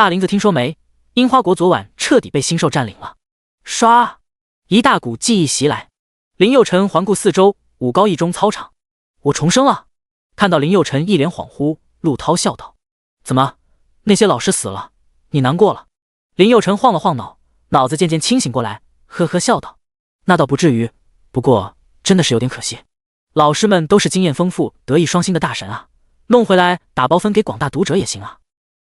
大林子听说没？樱花国昨晚彻底被星兽占领了。唰，一大股记忆袭来。林佑辰环顾四周，武高一中操场，我重生了。看到林佑辰一脸恍惚，陆涛笑道：“怎么，那些老师死了，你难过了？”林佑辰晃了晃脑，脑子渐渐清醒过来，呵呵笑道：“那倒不至于，不过真的是有点可惜。老师们都是经验丰富、德艺双馨的大神啊，弄回来打包分给广大读者也行啊。”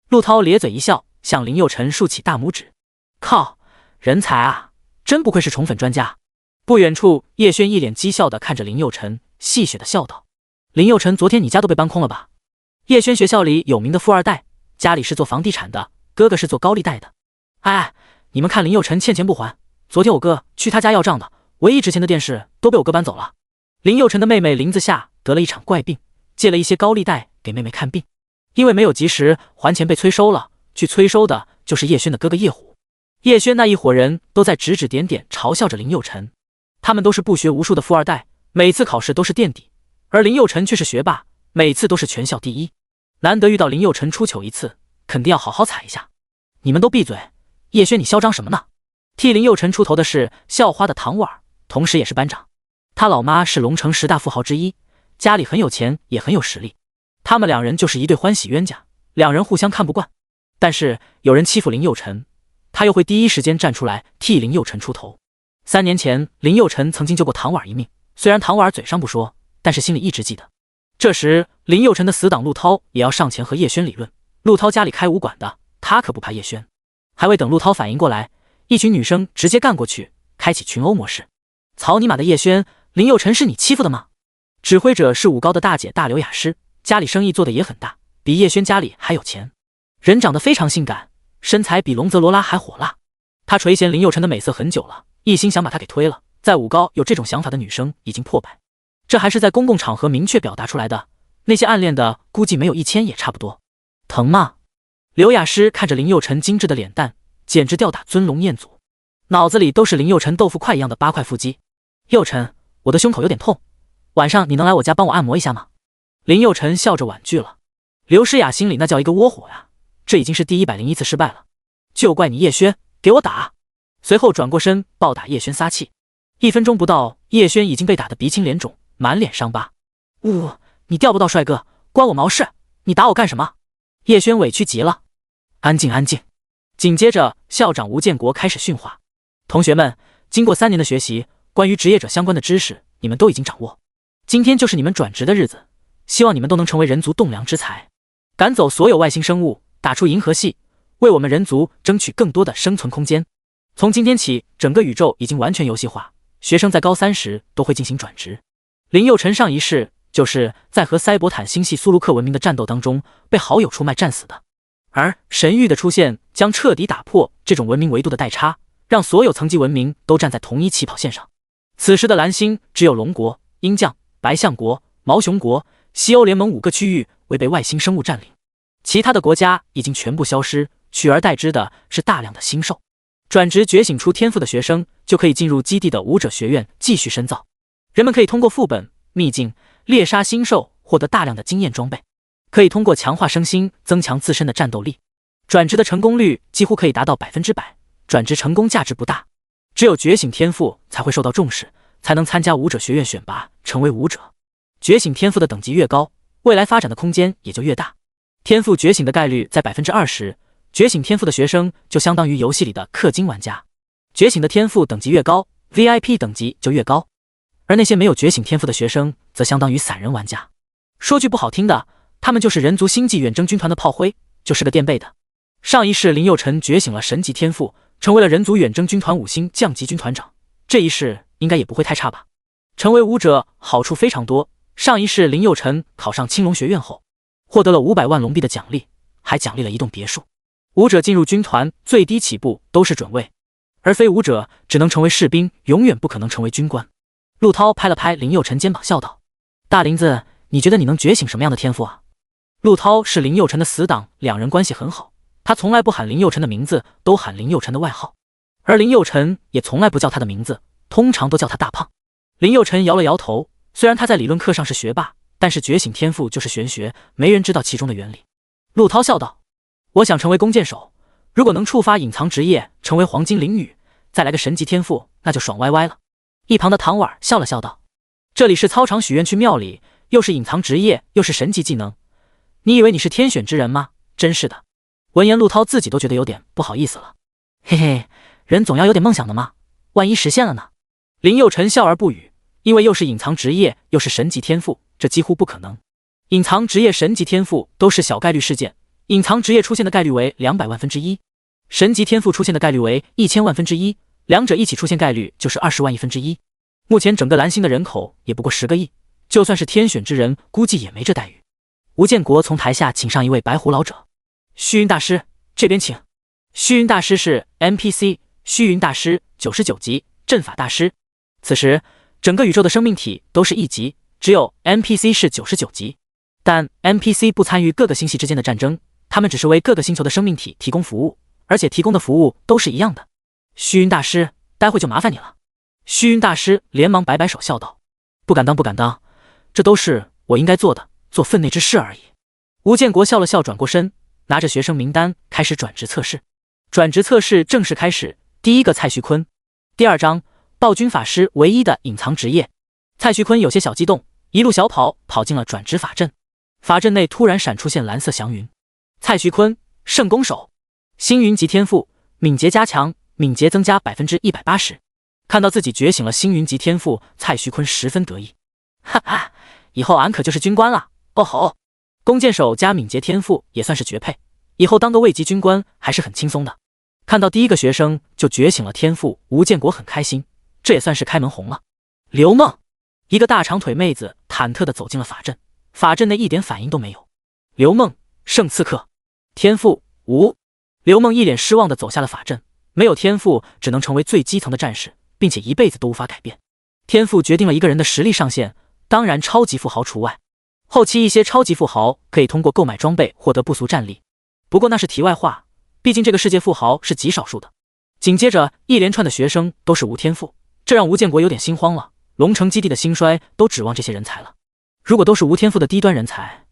陆涛咧嘴一笑，向林佑辰竖起大拇指：“靠，人才啊，真不愧是宠粉专家。”不远处，叶轩一脸讥笑地看着林佑辰，戏谑地笑道：“林佑辰，昨天你家都被搬空了吧？”叶轩学校里有名的富二代，家里是做房地产的，哥哥是做高利贷的。哎，你们看林佑辰欠钱不还，昨天我哥去他家要账的，唯一值钱的电视都被我哥搬走了。林佑辰的妹妹林子夏得了一场怪病，借了一些高利贷给妹妹看病，因为没有及时还钱被催收了，去催收的就是叶轩的哥哥叶虎。叶轩那一伙人都在指指点点嘲笑着林佑辰，他们都是不学无术的富二代，每次考试都是垫底，而林佑辰却是学霸，每次都是全校第一。难得遇到林佑辰出糗一次，肯定要好好踩一下。你们都闭嘴，叶轩你嚣张什么呢？替林佑辰出头的是校花的唐婉，同时也是班长。他老妈是龙城10大富豪之一，家里很有钱也很有实力，他们两人就是一对欢喜冤家，两人互相看不惯。但是有人欺负林佑辰，他又会第一时间站出来替林佑辰出头。3年前林佑辰曾经救过唐婉一命，虽然唐婉嘴上不说，但是心里一直记得。这时林佑辰的死党陆涛也要上前和叶轩理论，陆涛家里开武馆的，他可不怕叶轩。还未等陆涛反应过来，一群女生直接干过去，开启群殴模式。草你妈的叶轩，林佑辰是你欺负的吗？指挥者是武高的大姐大刘雅诗，家里生意做的也很大，比叶轩家里还有钱，人长得非常性感，身材比龙泽罗拉还火辣。他垂涎林佑辰的美色很久了，一心想把他给推了。在武高有这种想法的女生已经破百，这还是在公共场合明确表达出来的，那些暗恋的估计没有1000也差不多。疼吗？刘雅诗看着林佑辰精致的脸蛋，简直吊打尊龙彦祖，脑子里都是林佑辰豆腐块一样的8块腹肌。佑辰，我的胸口有点痛，晚上你能来我家帮我按摩一下吗？林佑辰笑着婉拒了。刘诗雅心里那叫一个窝火呀，这已经是第101次失败了，就怪你叶轩，给我打！随后转过身暴打叶轩撒气，1分钟不到，叶轩已经被打得鼻青脸肿，满脸伤疤。你钓不到帅哥，关我毛事？你打我干什么？叶轩委屈极了。安静安静。紧接着校长吴建国开始训话：同学们，经过3年的学习，关于职业者相关的知识你们都已经掌握，今天就是你们转职的日子，希望你们都能成为人族栋梁之才，赶走所有外星生物，打出银河系，为我们人族争取更多的生存空间。从今天起，整个宇宙已经完全游戏化，学生在高3时都会进行转职。林佑辰上一世就是在和塞伯坦星系苏卢克文明的战斗当中被好友出卖战死的，而神域的出现将彻底打破这种文明维度的代差，让所有层级文明都站在同一起跑线上。此时的蓝星只有龙国、鹰将、白象国、毛熊国、西欧联盟5个区域未被外星生物占领，其他的国家已经全部消失，取而代之的是大量的星兽。转职觉醒出天赋的学生就可以进入基地的武者学院继续深造，人们可以通过副本、秘境猎杀星兽获得大量的经验装备，可以通过强化生星增强自身的战斗力。转职的成功率几乎可以达到100%，转职成功价值不大，只有觉醒天赋才会受到重视，才能参加武者学院选拔成为武者。觉醒天赋的等级越高，未来发展的空间也就越大。天赋觉醒的概率在20%，觉醒天赋的学生就相当于游戏里的氪金玩家，觉醒的天赋等级越高， VIP 等级就越高，而那些没有觉醒天赋的学生则相当于散人玩家。说句不好听的，他们就是人族星际远征军团的炮灰，就是个垫背的。上一世林佑辰觉醒了神级天赋，成为了人族远征军团5星降级军团长，这一世应该也不会太差吧。成为武者好处非常多，上一世林佑辰考上青龙学院后，获得了500万龙币的奖励，还奖励了一栋别墅。武者进入军团最低起步都是准尉，而非武者只能成为士兵，永远不可能成为军官。陆涛拍了拍林佑辰肩膀笑道：大林子，你觉得你能觉醒什么样的天赋啊？陆涛是林佑辰的死党，两人关系很好，他从来不喊林佑辰的名字，都喊林佑辰的外号，而林佑辰也从来不叫他的名字，通常都叫他大胖。林佑辰摇了摇头，虽然他在理论课上是学霸，但是觉醒天赋就是玄学，没人知道其中的原理。陆涛笑道：我想成为弓箭手，如果能触发隐藏职业，成为黄金灵语，再来个神级天赋，那就爽歪歪了。一旁的唐婉笑了笑道：“这里是操场许愿去庙里，又是隐藏职业，又是神级技能，你以为你是天选之人吗？真是的。”闻言，陆涛自己都觉得有点不好意思了。嘿嘿，人总要有点梦想的嘛，万一实现了呢？林佑辰笑而不语，因为又是隐藏职业，又是神级天赋，这几乎不可能。隐藏职业、神级天赋都是小概率事件，隐藏职业出现的概率为200万分之一，神级天赋出现的概率为1000万分之一，两者一起出现概率就是20万亿分之一。目前整个蓝星的人口也不过10个亿，就算是天选之人，估计也没这待遇。吴建国从台下请上一位白胡老者，虚云大师这边请。虚云大师是 NPC， 虚云大师99级阵法大师。此时整个宇宙的生命体都是1级，只有 NPC 是99级。但 NPC 不参与各个星系之间的战争，他们只是为各个星球的生命体提供服务，而且提供的服务都是一样的。虚云大师，待会就麻烦你了。虚云大师连忙摆摆手笑道：“不敢当，不敢当，这都是我应该做的，做分内之事而已。”吴建国笑了笑，转过身，拿着学生名单开始转职测试。转职测试正式开始，第一个蔡徐坤。第2章暴君法师唯一的隐藏职业。蔡徐坤有些小激动，一路小跑进了转职法阵。法阵内突然闪出现蓝色祥云。蔡徐坤，圣弓手，星云级天赋，敏捷加强，敏捷增加 180%。 看到自己觉醒了星云级天赋，蔡徐坤十分得意。哈哈，以后俺可就是军官了。哦吼，弓箭手加敏捷天赋也算是绝配，以后当个卫级军官还是很轻松的。看到第一个学生就觉醒了天赋，吴建国很开心，这也算是开门红了。刘梦，一个大长腿妹子忐忑地走进了法阵，法阵内一点反应都没有。刘梦，圣刺客，天赋无。刘梦一脸失望地走下了法阵，没有天赋只能成为最基层的战士，并且一辈子都无法改变。天赋决定了一个人的实力上限，当然超级富豪除外。后期一些超级富豪可以通过购买装备获得不俗战力，不过那是题外话，毕竟这个世界富豪是极少数的。紧接着一连串的学生都是无天赋，这让吴建国有点心慌了。龙城基地的兴衰都指望这些人才了，如果都是无天赋的低端人才，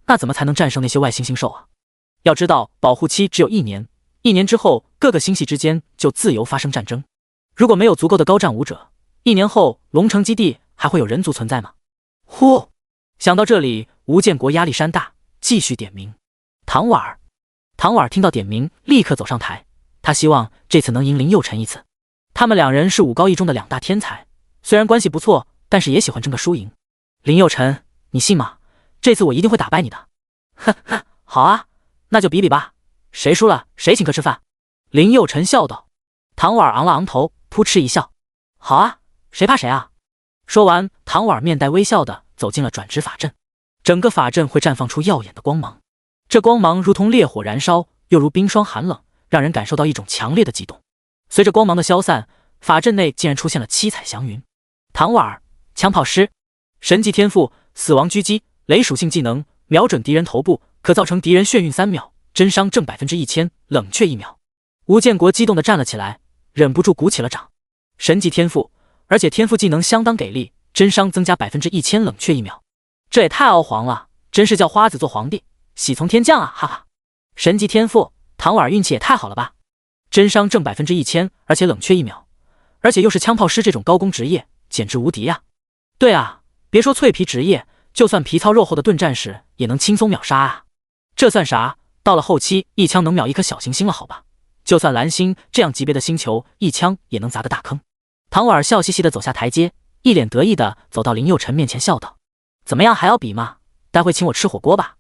那怎么才能战胜那些外星星兽啊？要知道保护期只有1年，1年之后各个星系之间就自由发生战争，如果没有足够的高战武者，1年后龙城基地还会有人族存在吗？呼，想到这里，吴建国压力山大，继续点名。唐婉儿。唐婉儿听到点名，立刻走上台，他希望这次能赢林佑辰一次。他们两人是武高一中的2大天才，虽然关系不错，但是也喜欢争个输赢。林佑辰，你信吗？这次我一定会打败你的。呵呵，好啊，那就比比吧，谁输了谁请客吃饭。林佑辰笑道。唐婉儿昂了昂头，扑哧一笑，好啊，谁怕谁啊。说完，唐婉儿面带微笑的走进了转职法阵。整个法阵会绽放出耀眼的光芒，这光芒如同烈火燃烧，又如冰霜寒冷，让人感受到一种强烈的悸动。随着光芒的消散，法阵内竟然出现了7彩祥云。唐婉儿，枪炮师，神级天赋，死亡狙击，雷属性技能，瞄准敌人头部可造成敌人眩晕3秒，真伤正1000%，冷却1秒。吴建国激动地站了起来，忍不住鼓起了掌。神级天赋，而且天赋技能相当给力，真伤增加1000%，冷却1秒，这也太傲皇了，真是叫花子做皇帝，喜从天降啊，哈哈。神级天赋，唐婉儿运气也太好了吧，真伤正1000%，而且冷却1秒，而且又是枪炮师这种高攻职业，简直无敌呀。对啊，别说脆皮职业，就算皮糙肉厚的盾战士也能轻松秒杀啊。这算啥？到了后期一枪能秒一颗小行星了好吧，就算蓝星这样级别的星球，一枪也能砸个大坑。唐婉儿笑嘻嘻地走下台阶，一脸得意地走到林佑辰面前笑道：怎么样，还要比吗？待会请我吃火锅吧。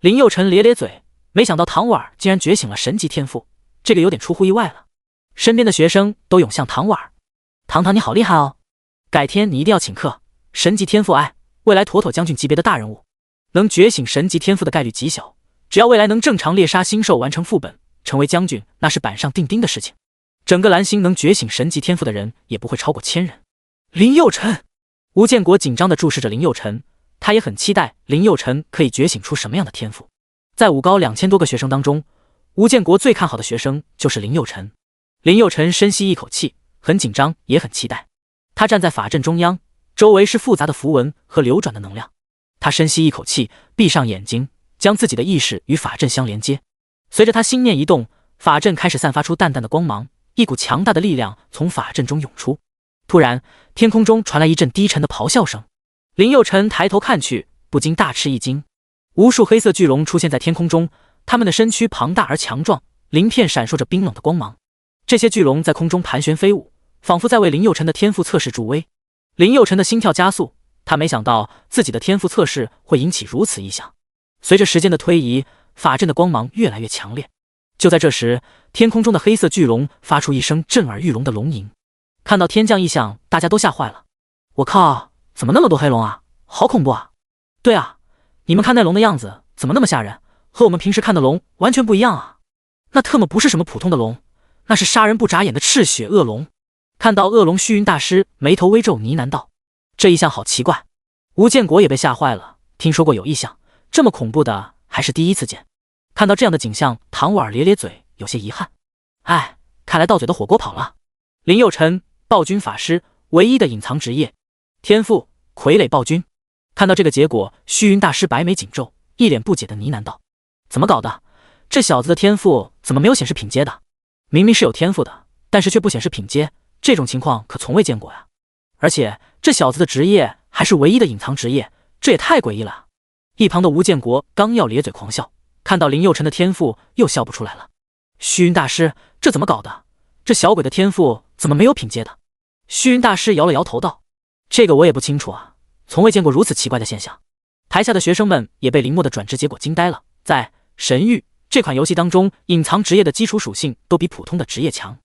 林佑辰咧咧嘴，没想到唐婉儿竟然觉醒了神级天赋，这个有点出乎意外了。身边的学生都涌向唐婉儿，糖糖你好厉害哦，改天你一定要请客，神级天赋未来妥妥将军级别的大人物。能觉醒神级天赋的概率极小，只要未来能正常猎杀星兽完成副本，成为将军，那是板上钉钉的事情。整个蓝星能觉醒神级天赋的人也不会超过1000人。林佑辰，吴建国紧张地注视着林佑辰，他也很期待林佑辰可以觉醒出什么样的天赋。在武高2000多个学生当中，吴建国最看好的学生就是林佑辰。林佑辰深吸一口气，很紧张也很期待。他站在法阵中央，周围是复杂的符文和流转的能量。他深吸一口气，闭上眼睛，将自己的意识与法阵相连接。随着他心念一动，法阵开始散发出淡淡的光芒，一股强大的力量从法阵中涌出。突然，天空中传来一阵低沉的咆哮声。林佑辰抬头看去，不禁大吃一惊。无数黑色巨龙出现在天空中，它们的身躯庞大而强壮，鳞片闪烁着冰冷的光芒。这些巨龙在空中盘旋飞舞，仿佛在为林佑辰的天赋测试助威。林佑辰的心跳加速，他没想到自己的天赋测试会引起如此异响。随着时间的推移，法阵的光芒越来越强烈。就在这时，天空中的黑色巨龙发出一声震耳欲聋的龙吟。看到天降异象，大家都吓坏了。我靠，怎么那么多黑龙啊，好恐怖啊！对啊，你们看那龙的样子怎么那么吓人，和我们平时看的龙完全不一样啊。那特么不是什么普通的龙，那是杀人不眨眼的赤血恶龙。看到恶龙，虚云大师眉头微皱，呢喃道：这异象好奇怪。吴建国也被吓坏了，听说过有异象，这么恐怖的还是第一次见。看到这样的景象，唐婉咧咧嘴，有些遗憾。哎，看来盗嘴的火锅跑了。林佑辰，暴君法师，唯一的隐藏职业，天赋傀儡暴君。看到这个结果，虚云大师白眉紧皱，一脸不解的呢喃道：怎么搞的？这小子的天赋怎么没有显示品阶的？明明是有天赋的，但是却不显示品阶，这种情况可从未见过呀。而且这小子的职业还是唯一的隐藏职业，这也太诡异了。一旁的吴建国刚要咧嘴狂笑，看到林佑辰的天赋又笑不出来了。虚云大师，这怎么搞的？这小鬼的天赋怎么没有品阶的？虚云大师摇了摇头道：这个我也不清楚啊，从未见过如此奇怪的现象。台下的学生们也被林墨的转职结果惊呆了。在神域这款游戏当中，隐藏职业的基础属性都比普通的职业强。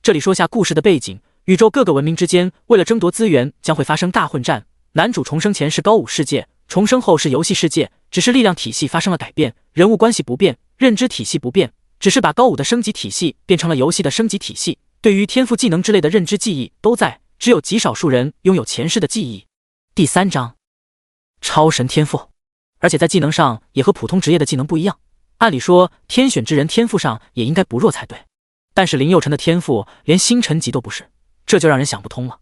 这里说下故事的背景，宇宙各个文明之间为了争夺资源将会发生大混战。男主重生前是高武世界，重生后是游戏世界，只是力量体系发生了改变，人物关系不变，认知体系不变，只是把高武的升级体系变成了游戏的升级体系。对于天赋技能之类的认知记忆都在，只有极少数人拥有前世的记忆。第3章，超神天赋。而且在技能上也和普通职业的技能不一样，按理说天选之人天赋上也应该不弱才对，但是林佑辰的天赋连星辰级都不是，这就让人想不通了。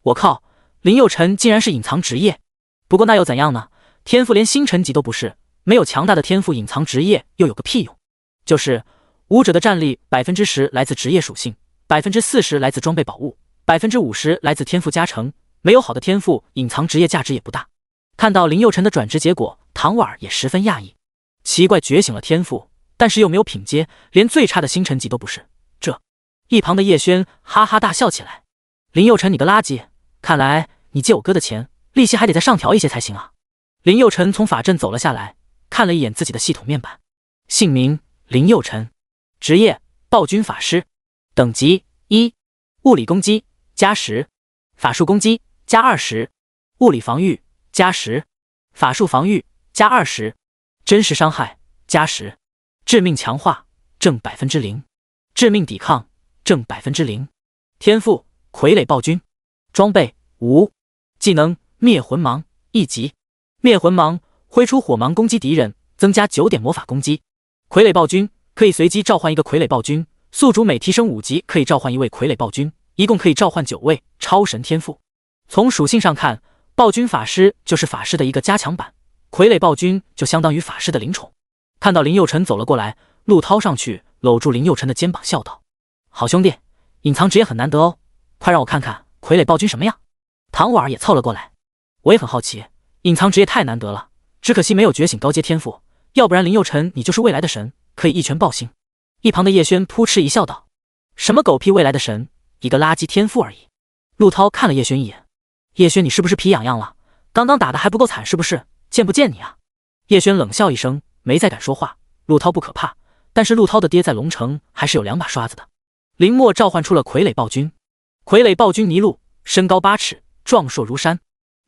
我靠，林佑辰竟然是隐藏职业。不过那又怎样呢？天赋连星辰级都不是，没有强大的天赋，隐藏职业又有个屁用？就是武者的战力 10% 来自职业属性， 40% 来自装备宝物， 50% 来自天赋加成，没有好的天赋，隐藏职业价值也不大。看到林佑辰的转职结果，唐婉也十分讶异。奇怪，觉醒了天赋，但是又没有品阶，连最差的星辰级都不是。这一旁的叶轩哈哈大笑起来。林佑辰，你个垃圾，看来你借我哥的钱利息还得再上调一些才行啊。林佑辰从法阵走了下来，看了一眼自己的系统面板，姓名林佑辰，职业暴君法师，等级1，物理攻击加10，法术攻击加20，物理防御加10，法术防御加20，真实伤害加10，致命强化正 0%， 致命抵抗正 0%。 天赋傀儡暴君，装备无，技能灭魂芒1级，灭魂芒挥出火芒攻击敌人，增加9点魔法攻击。傀儡暴君可以随机召唤一个傀儡暴君，宿主每提升5级可以召唤一位傀儡暴君，一共可以召唤9位。超神天赋。从属性上看，暴君法师就是法师的一个加强版，傀儡暴君就相当于法师的灵宠。看到林佑辰走了过来，陆涛上去搂住林佑辰的肩膀笑道：好兄弟，隐藏职业很难得哦，快让我看看傀儡暴君什么样。唐婉也凑了过来，我也很好奇，隐藏职业太难得了，只可惜没有觉醒高阶天赋，要不然林佑辰你就是未来的神，可以一拳爆星。一旁的叶轩扑哧一笑道：什么狗屁未来的神，一个垃圾天赋而已。陆涛看了叶轩一眼，叶轩你是不是皮痒痒了？刚刚打的还不够惨是不是？见不见你啊？叶轩冷笑一声，没再敢说话。陆涛不可怕，但是陆涛的爹在龙城还是有2把刷子的。林墨召唤出了傀儡暴君，傀儡暴君尼禄，身高8尺，壮硕如山，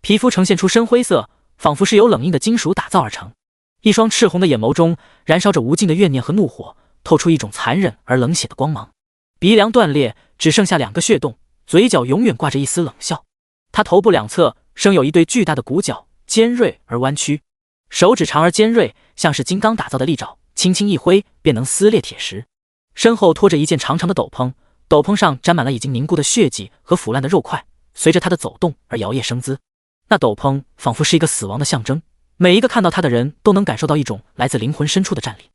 皮肤呈现出深灰色，仿佛是由冷硬的金属打造而成。一双赤红的眼眸中燃烧着无尽的怨念和怒火，透出一种残忍而冷血的光芒。鼻梁断裂，只剩下2个血洞，嘴角永远挂着一丝冷笑。他头部两侧生有一对巨大的骨角，尖锐而弯曲，手指长而尖锐，像是金刚打造的利爪，轻轻一挥便能撕裂铁石。身后拖着一件长长的斗篷，斗篷上沾满了已经凝固的血迹和腐烂的肉块，随着他的走动而摇曳生姿。那斗篷仿佛是一个死亡的象征，每一个看到他的人都能感受到一种来自灵魂深处的战栗。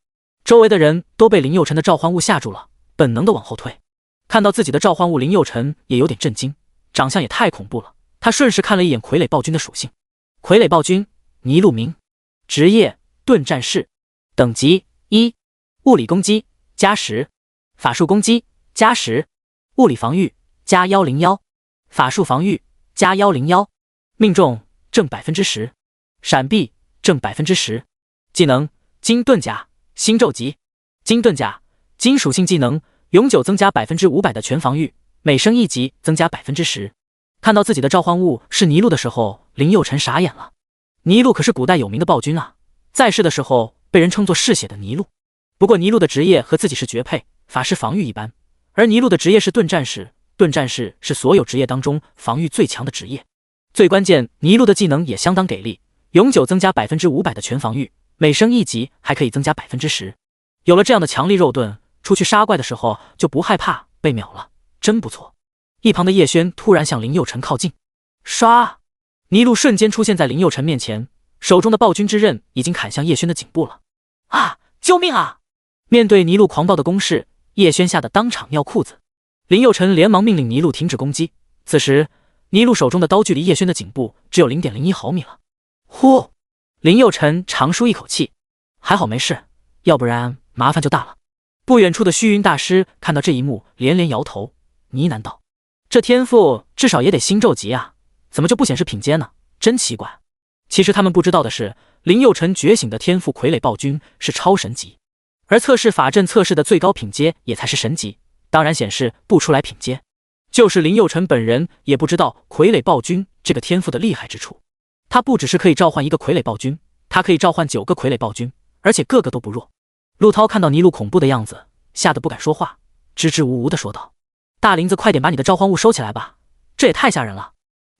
周围的人都被林佑辰的召唤物吓住了，本能的往后退。看到自己的召唤物，林佑辰也有点震惊，长相也太恐怖了。他顺势看了一眼傀儡暴君的属性：傀儡暴君，尼禄明，职业盾战士，等级1，物理攻击加10，法术攻击加10，物理防御加101，法术防御加101，命中正10%，闪避正10%。技能金盾甲，星咒级，金盾甲，金属性技能，永久增加500%的全防御，每升1级增加10%。看到自己的召唤物是尼禄的时候，林佑辰傻眼了。尼禄可是古代有名的暴君啊，在世的时候被人称作嗜血的尼禄。不过尼禄的职业和自己是绝配，法师防御一般，而尼禄的职业是盾战士，盾战士是所有职业当中防御最强的职业。最关键，尼禄的技能也相当给力，永久增加500%的全防御，每升1级还可以增加10%。有了这样的强力肉盾，出去杀怪的时候就不害怕被秒了，真不错。一旁的叶轩突然向林佑辰靠近，唰！尼禄瞬间出现在林佑辰面前，手中的暴君之刃已经砍向叶轩的颈部了。啊！救命啊！面对尼禄狂暴的攻势，叶轩吓得当场尿裤子。林佑辰连忙命令尼禄停止攻击。此时，尼禄手中的刀距离叶轩的颈部只有0.01毫米了。呼！林佑辰长舒一口气，还好没事，要不然麻烦就大了。不远处的虚云大师看到这一幕，连连摇头，呢喃道：“这天赋至少也得星咒级啊，怎么就不显示品阶呢？真奇怪。”其实他们不知道的是，林佑辰觉醒的天赋傀儡暴君是超神级，而测试法阵测试的最高品阶也才是神级，当然显示不出来品阶。就是林佑辰本人也不知道傀儡暴君这个天赋的厉害之处。他不只是可以召唤一个傀儡暴君，他可以召唤9个傀儡暴君，而且个个都不弱。陆涛看到尼禄恐怖的样子，吓得不敢说话，支支吾吾地说道：“大林子，快点把你的召唤物收起来吧，这也太吓人了。”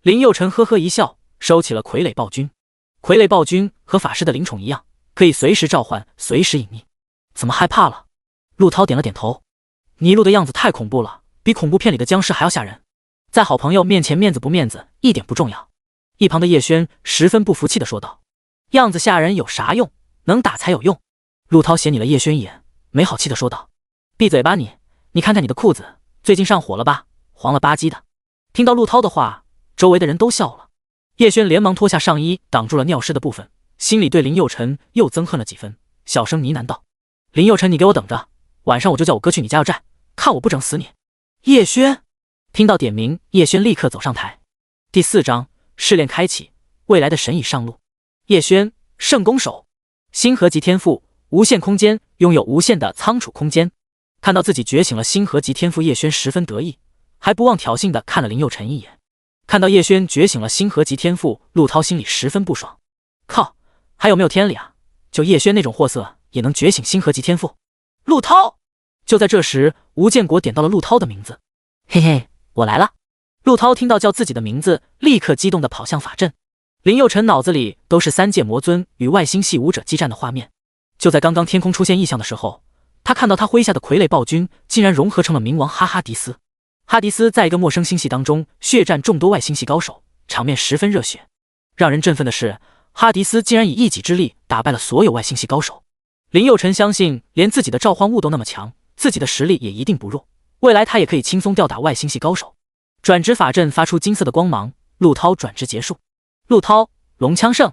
林佑辰呵呵一笑，收起了傀儡暴君。傀儡暴君和法师的灵宠一样，可以随时召唤，随时隐匿。怎么害怕了？陆涛点了点头。尼禄的样子太恐怖了，比恐怖片里的僵尸还要吓人。在好朋友面前，面子不面子一点不重要。一旁的叶轩十分不服气地说道：“样子吓人有啥用？能打才有用。”陆涛斜睨了叶轩一眼，没好气地说道：“闭嘴吧你！你看看你的裤子，最近上火了吧？黄了吧唧的。”听到陆涛的话，周围的人都笑了。叶轩连忙脱下上衣挡住了尿湿的部分，心里对林佑辰又憎恨了几分，小声呢喃道：“林佑辰，你给我等着，晚上我就叫我哥去你家要债，看我不整死你！”叶轩听到点名，叶轩立刻走上台。第4章试炼开启，未来的神已上路。叶轩圣弓手，星河级天赋，无限空间，拥有无限的仓储空间。看到自己觉醒了星河级天赋，叶轩十分得意，还不忘挑衅地看了林佑辰一眼。看到叶轩觉醒了星河级天赋，陆涛心里十分不爽。靠，还有没有天理啊？就叶轩那种货色也能觉醒星河级天赋？陆涛！就在这时，吴建国点到了陆涛的名字。嘿嘿，我来了。陆涛听到叫自己的名字，立刻激动地跑向法阵。林佑辰脑子里都是3界魔尊与外星系武者激战的画面。就在刚刚天空出现异象的时候，他看到他麾下的傀儡暴君竟然融合成了冥王哈迪斯。哈迪斯在一个陌生星系当中血战众多外星系高手，场面十分热血。让人振奋的是，哈迪斯竟然以一己之力打败了所有外星系高手。林佑辰相信，连自己的召唤物都那么强，自己的实力也一定不弱，未来他也可以轻松吊打外星系高手。转职法阵发出金色的光芒，陆涛转职结束。陆涛龙枪圣，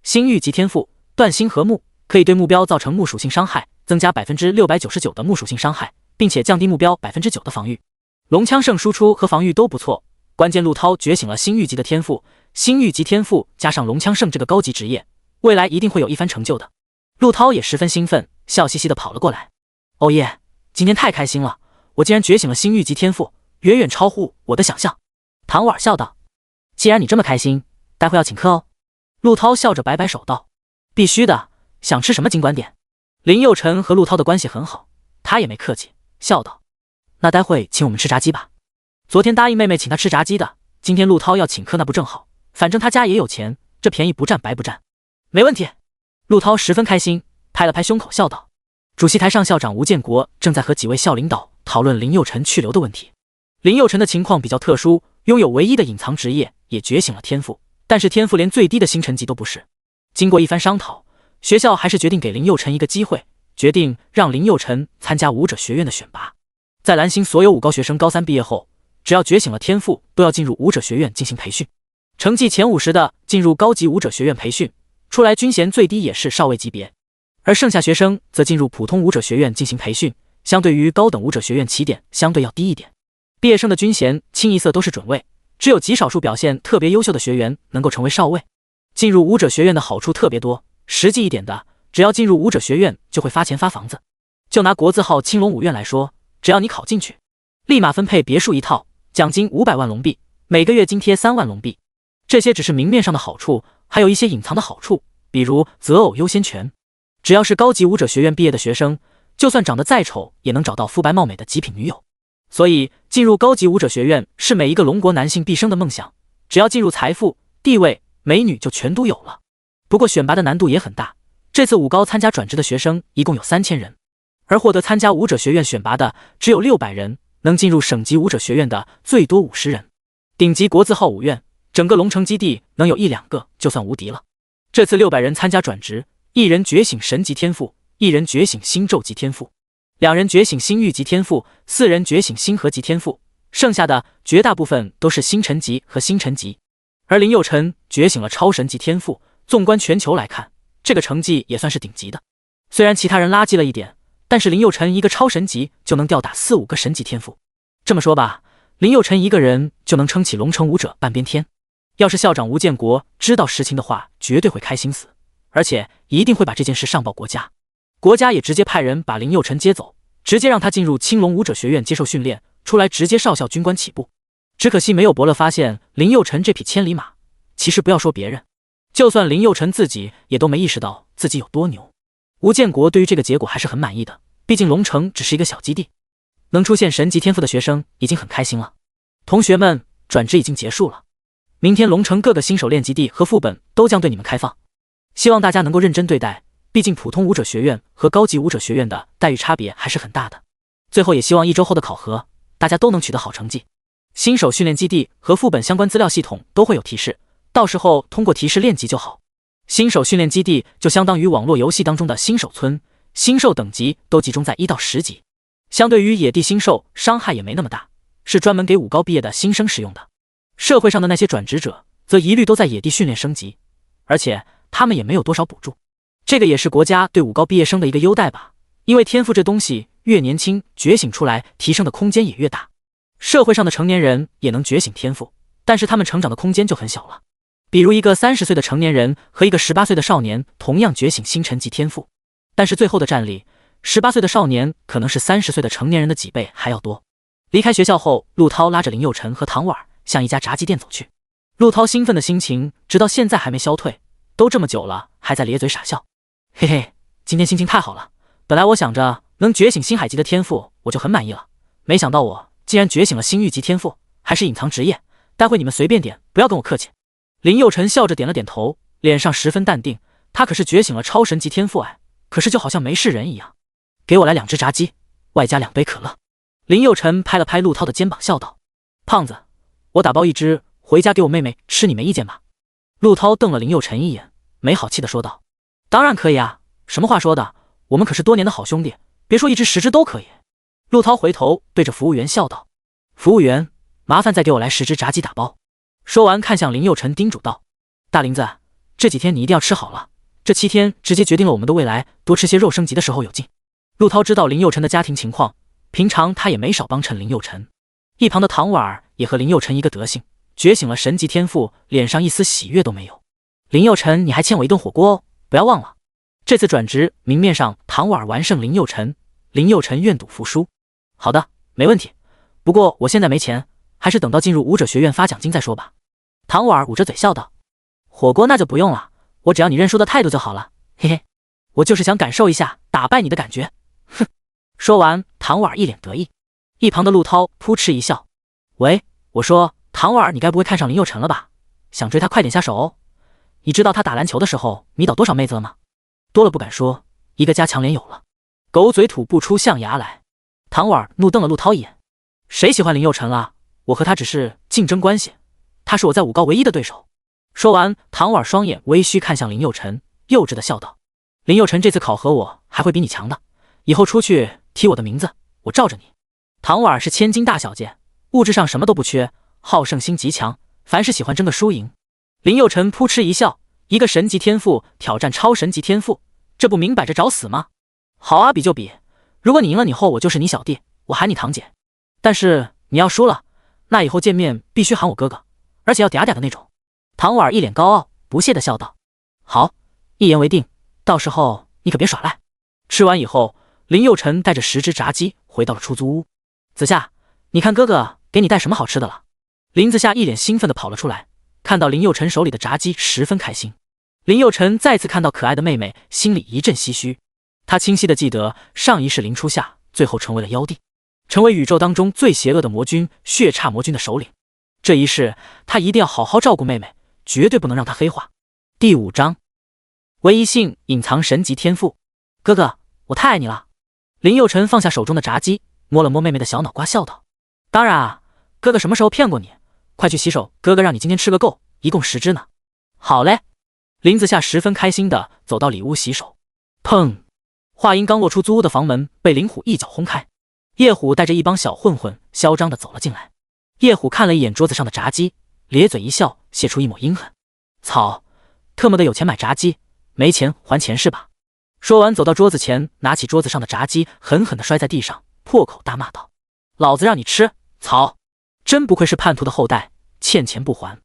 星域级天赋，断星合木，可以对目标造成木属性伤害，增加699%的木属性伤害，并且降低目标9%的防御。龙枪圣输出和防御都不错，关键陆涛觉醒了星域级的天赋，星域级天赋加上龙枪圣这个高级职业，未来一定会有一番成就的。陆涛也十分兴奋，笑嘻嘻地跑了过来。哦耶，今天太开心了，我竟然觉醒了星域级天赋，远远超乎我的想象。唐婉笑道：“既然你这么开心，待会要请客哦。”陆涛笑着摆摆手道：“必须的，想吃什么尽管点。”林佑辰和陆涛的关系很好，他也没客气，笑道：“那待会请我们吃炸鸡吧。昨天答应妹妹请他吃炸鸡的，今天陆涛要请客，那不正好？反正他家也有钱，这便宜不占白不占。”没问题。陆涛十分开心，拍了拍胸口笑道。主席台上，校长吴建国正在和几位校领导讨论林佑辰去留的问题。林佑辰的情况比较特殊，拥有唯一的隐藏职业，也觉醒了天赋，但是天赋连最低的星辰级都不是。经过一番商讨，学校还是决定给林佑辰一个机会，决定让林佑辰参加武者学院的选拔。在蓝星所有武高学生高3毕业后，只要觉醒了天赋，都要进入武者学院进行培训。成绩前50的进入高级武者学院培训，出来军衔最低也是少尉级别，而剩下学生则进入普通武者学院进行培训，相对于高等武者学院起点相对要低一点。毕业生的军衔清一色都是准尉，只有极少数表现特别优秀的学员能够成为少尉。进入武者学院的好处特别多，实际一点的，只要进入武者学院就会发钱发房子。就拿国字号青龙武院来说，只要你考进去，立马分配别墅1套，奖金500万龙币，每个月津贴3万龙币。这些只是明面上的好处，还有一些隐藏的好处，比如择偶优先权。只要是高级武者学院毕业的学生，就算长得再丑，也能找到肤白貌美的极品女友。所以进入高级武者学院是每一个龙国男性毕生的梦想，只要进入财富、地位、美女就全都有了。不过选拔的难度也很大，这次武高参加转职的学生一共有3000人，而获得参加武者学院选拔的只有600人，能进入省级武者学院的最多50人。顶级国字号武院，整个龙城基地能有1-2个就算无敌了。这次600人参加转职，1人觉醒神级天赋，1人觉醒星咒级天赋，2人觉醒星域级天赋，4人觉醒星河级天赋，剩下的绝大部分都是星辰级和星辰级。而林佑辰觉醒了超神级天赋，纵观全球来看，这个成绩也算是顶级的。虽然其他人垃圾了一点，但是林佑辰一个超神级就能吊打4-5个神级天赋。这么说吧，林佑辰一个人就能撑起龙城武者半边天。要是校长吴建国知道实情的话，绝对会开心死，而且一定会把这件事上报国家。国家也直接派人把林佑辰接走，直接让他进入青龙武者学院接受训练，出来直接少校军官起步。只可惜没有伯乐发现林佑辰这匹千里马。其实不要说别人，就算林佑辰自己也都没意识到自己有多牛。吴建国对于这个结果还是很满意的，毕竟龙城只是一个小基地，能出现神级天赋的学生已经很开心了。同学们，转职已经结束了，明天龙城各个新手练基地和副本都将对你们开放，希望大家能够认真对待，毕竟普通武者学院和高级武者学院的待遇差别还是很大的。最后也希望1周后的考核大家都能取得好成绩。新手训练基地和副本相关资料系统都会有提示，到时候通过提示练级就好。新手训练基地就相当于网络游戏当中的新手村，新兽等级都集中在1到10级，相对于野地新兽伤害也没那么大，是专门给武高毕业的新生使用的。社会上的那些转职者则一律都在野地训练升级，而且他们也没有多少补助，这个也是国家对武高毕业生的一个优待吧。因为天赋这东西越年轻觉醒出来，提升的空间也越大。社会上的成年人也能觉醒天赋，但是他们成长的空间就很小了。比如一个30岁的成年人和一个18岁的少年同样觉醒星辰级天赋，但是最后的战力，18岁的少年可能是30岁的成年人的几倍还要多。离开学校后，陆涛拉着林佑辰和唐婉向一家炸鸡店走去。陆涛兴奋的心情直到现在还没消退，都这么久了还在咧嘴傻笑。嘿嘿，今天心情太好了，本来我想着能觉醒星海级的天赋我就很满意了，没想到我竟然觉醒了星域级天赋，还是隐藏职业，待会你们随便点，不要跟我客气。林佑辰笑着点了点头，脸上十分淡定，他可是觉醒了超神级天赋哎，可是就好像没事人一样。给我来2只炸鸡，外加2杯可乐。林佑辰拍了拍陆涛的肩膀笑道，胖子，我打包1只回家给我妹妹吃，你没意见吧？陆涛瞪了林佑辰一眼，没好气的说道，当然可以啊，什么话说的，我们可是多年的好兄弟，别说1只10只都可以。陆涛回头对着服务员笑道，服务员，麻烦再给我来10只炸鸡打包。说完看向林佑辰叮嘱道，大林子，这几天你一定要吃好了，这7天直接决定了我们的未来，多吃些肉升级的时候有劲。陆涛知道林佑辰的家庭情况，平常他也没少帮衬林佑辰。一旁的唐婉儿也和林佑辰一个德行，觉醒了神级天赋，脸上一丝喜悦都没有。林佑辰，你还欠我1顿火锅哦，不要忘了。这次转职明面上唐婉儿完胜林佑辰，林佑辰愿赌服输。好的，没问题，不过我现在没钱，还是等到进入武者学院发奖金再说吧。唐婉儿捂着嘴笑道，火锅那就不用了，我只要你认输的态度就好了，嘿嘿，我就是想感受一下打败你的感觉，哼。说完唐婉儿一脸得意，一旁的陆涛扑哧一笑，喂，我说唐婉儿，你该不会看上林佑辰了吧？想追他快点下手哦，你知道他打篮球的时候迷倒多少妹子了吗？多了不敢说，一个加强脸有了，狗嘴吐不出象牙来。唐婉儿怒瞪了陆涛一眼，谁喜欢林佑辰了？我和他只是竞争关系，他是我在武高唯一的对手。说完，唐婉双眼微虚看向林佑辰，幼稚的笑道，林佑辰这次考核我还会比你强的，以后出去提我的名字，我罩着你。唐婉儿是千金大小姐，物质上什么都不缺，好胜心极强，凡事喜欢争个输赢。林佑辰扑哧一笑，一个神级天赋挑战超神级天赋，这不明摆着找死吗？好啊，比就比，如果你赢了，以后我就是你小弟，我喊你堂姐。但是你要输了，那以后见面必须喊我哥哥，而且要嗲嗲的那种。唐婉儿一脸高傲不屑地笑道：好，一言为定，到时候你可别耍赖。吃完以后，林佑辰带着10只炸鸡回到了出租屋。子夏，你看哥哥给你带什么好吃的了？林子夏一脸兴奋地跑了出来，看到林佑辰手里的炸鸡十分开心。林佑辰再次看到可爱的妹妹，心里一阵唏嘘。他清晰地记得上一世林初夏最后成为了妖帝，成为宇宙当中最邪恶的魔君血煞魔君的首领。这一世他一定要好好照顾妹妹，绝对不能让她黑化。第5章，唯一性隐藏神级天赋。哥哥，我太爱你了。林佑辰放下手中的炸鸡，摸了摸妹妹的小脑瓜，笑道：当然啊，哥哥什么时候骗过你？快去洗手，哥哥让你今天吃个够，一共10只呢。好嘞。林子夏十分开心地走到里屋洗手。砰！话音刚落，出租屋的房门被林虎一脚轰开，叶虎带着一帮小混混嚣张地走了进来。叶虎看了一眼桌子上的炸鸡，咧嘴一笑，泄出一抹阴狠：操，特么的有钱买炸鸡，没钱还钱是吧？说完走到桌子前，拿起桌子上的炸鸡狠狠地摔在地上，破口大骂道：老子让你吃，操！真不愧是叛徒的后代，欠钱不还。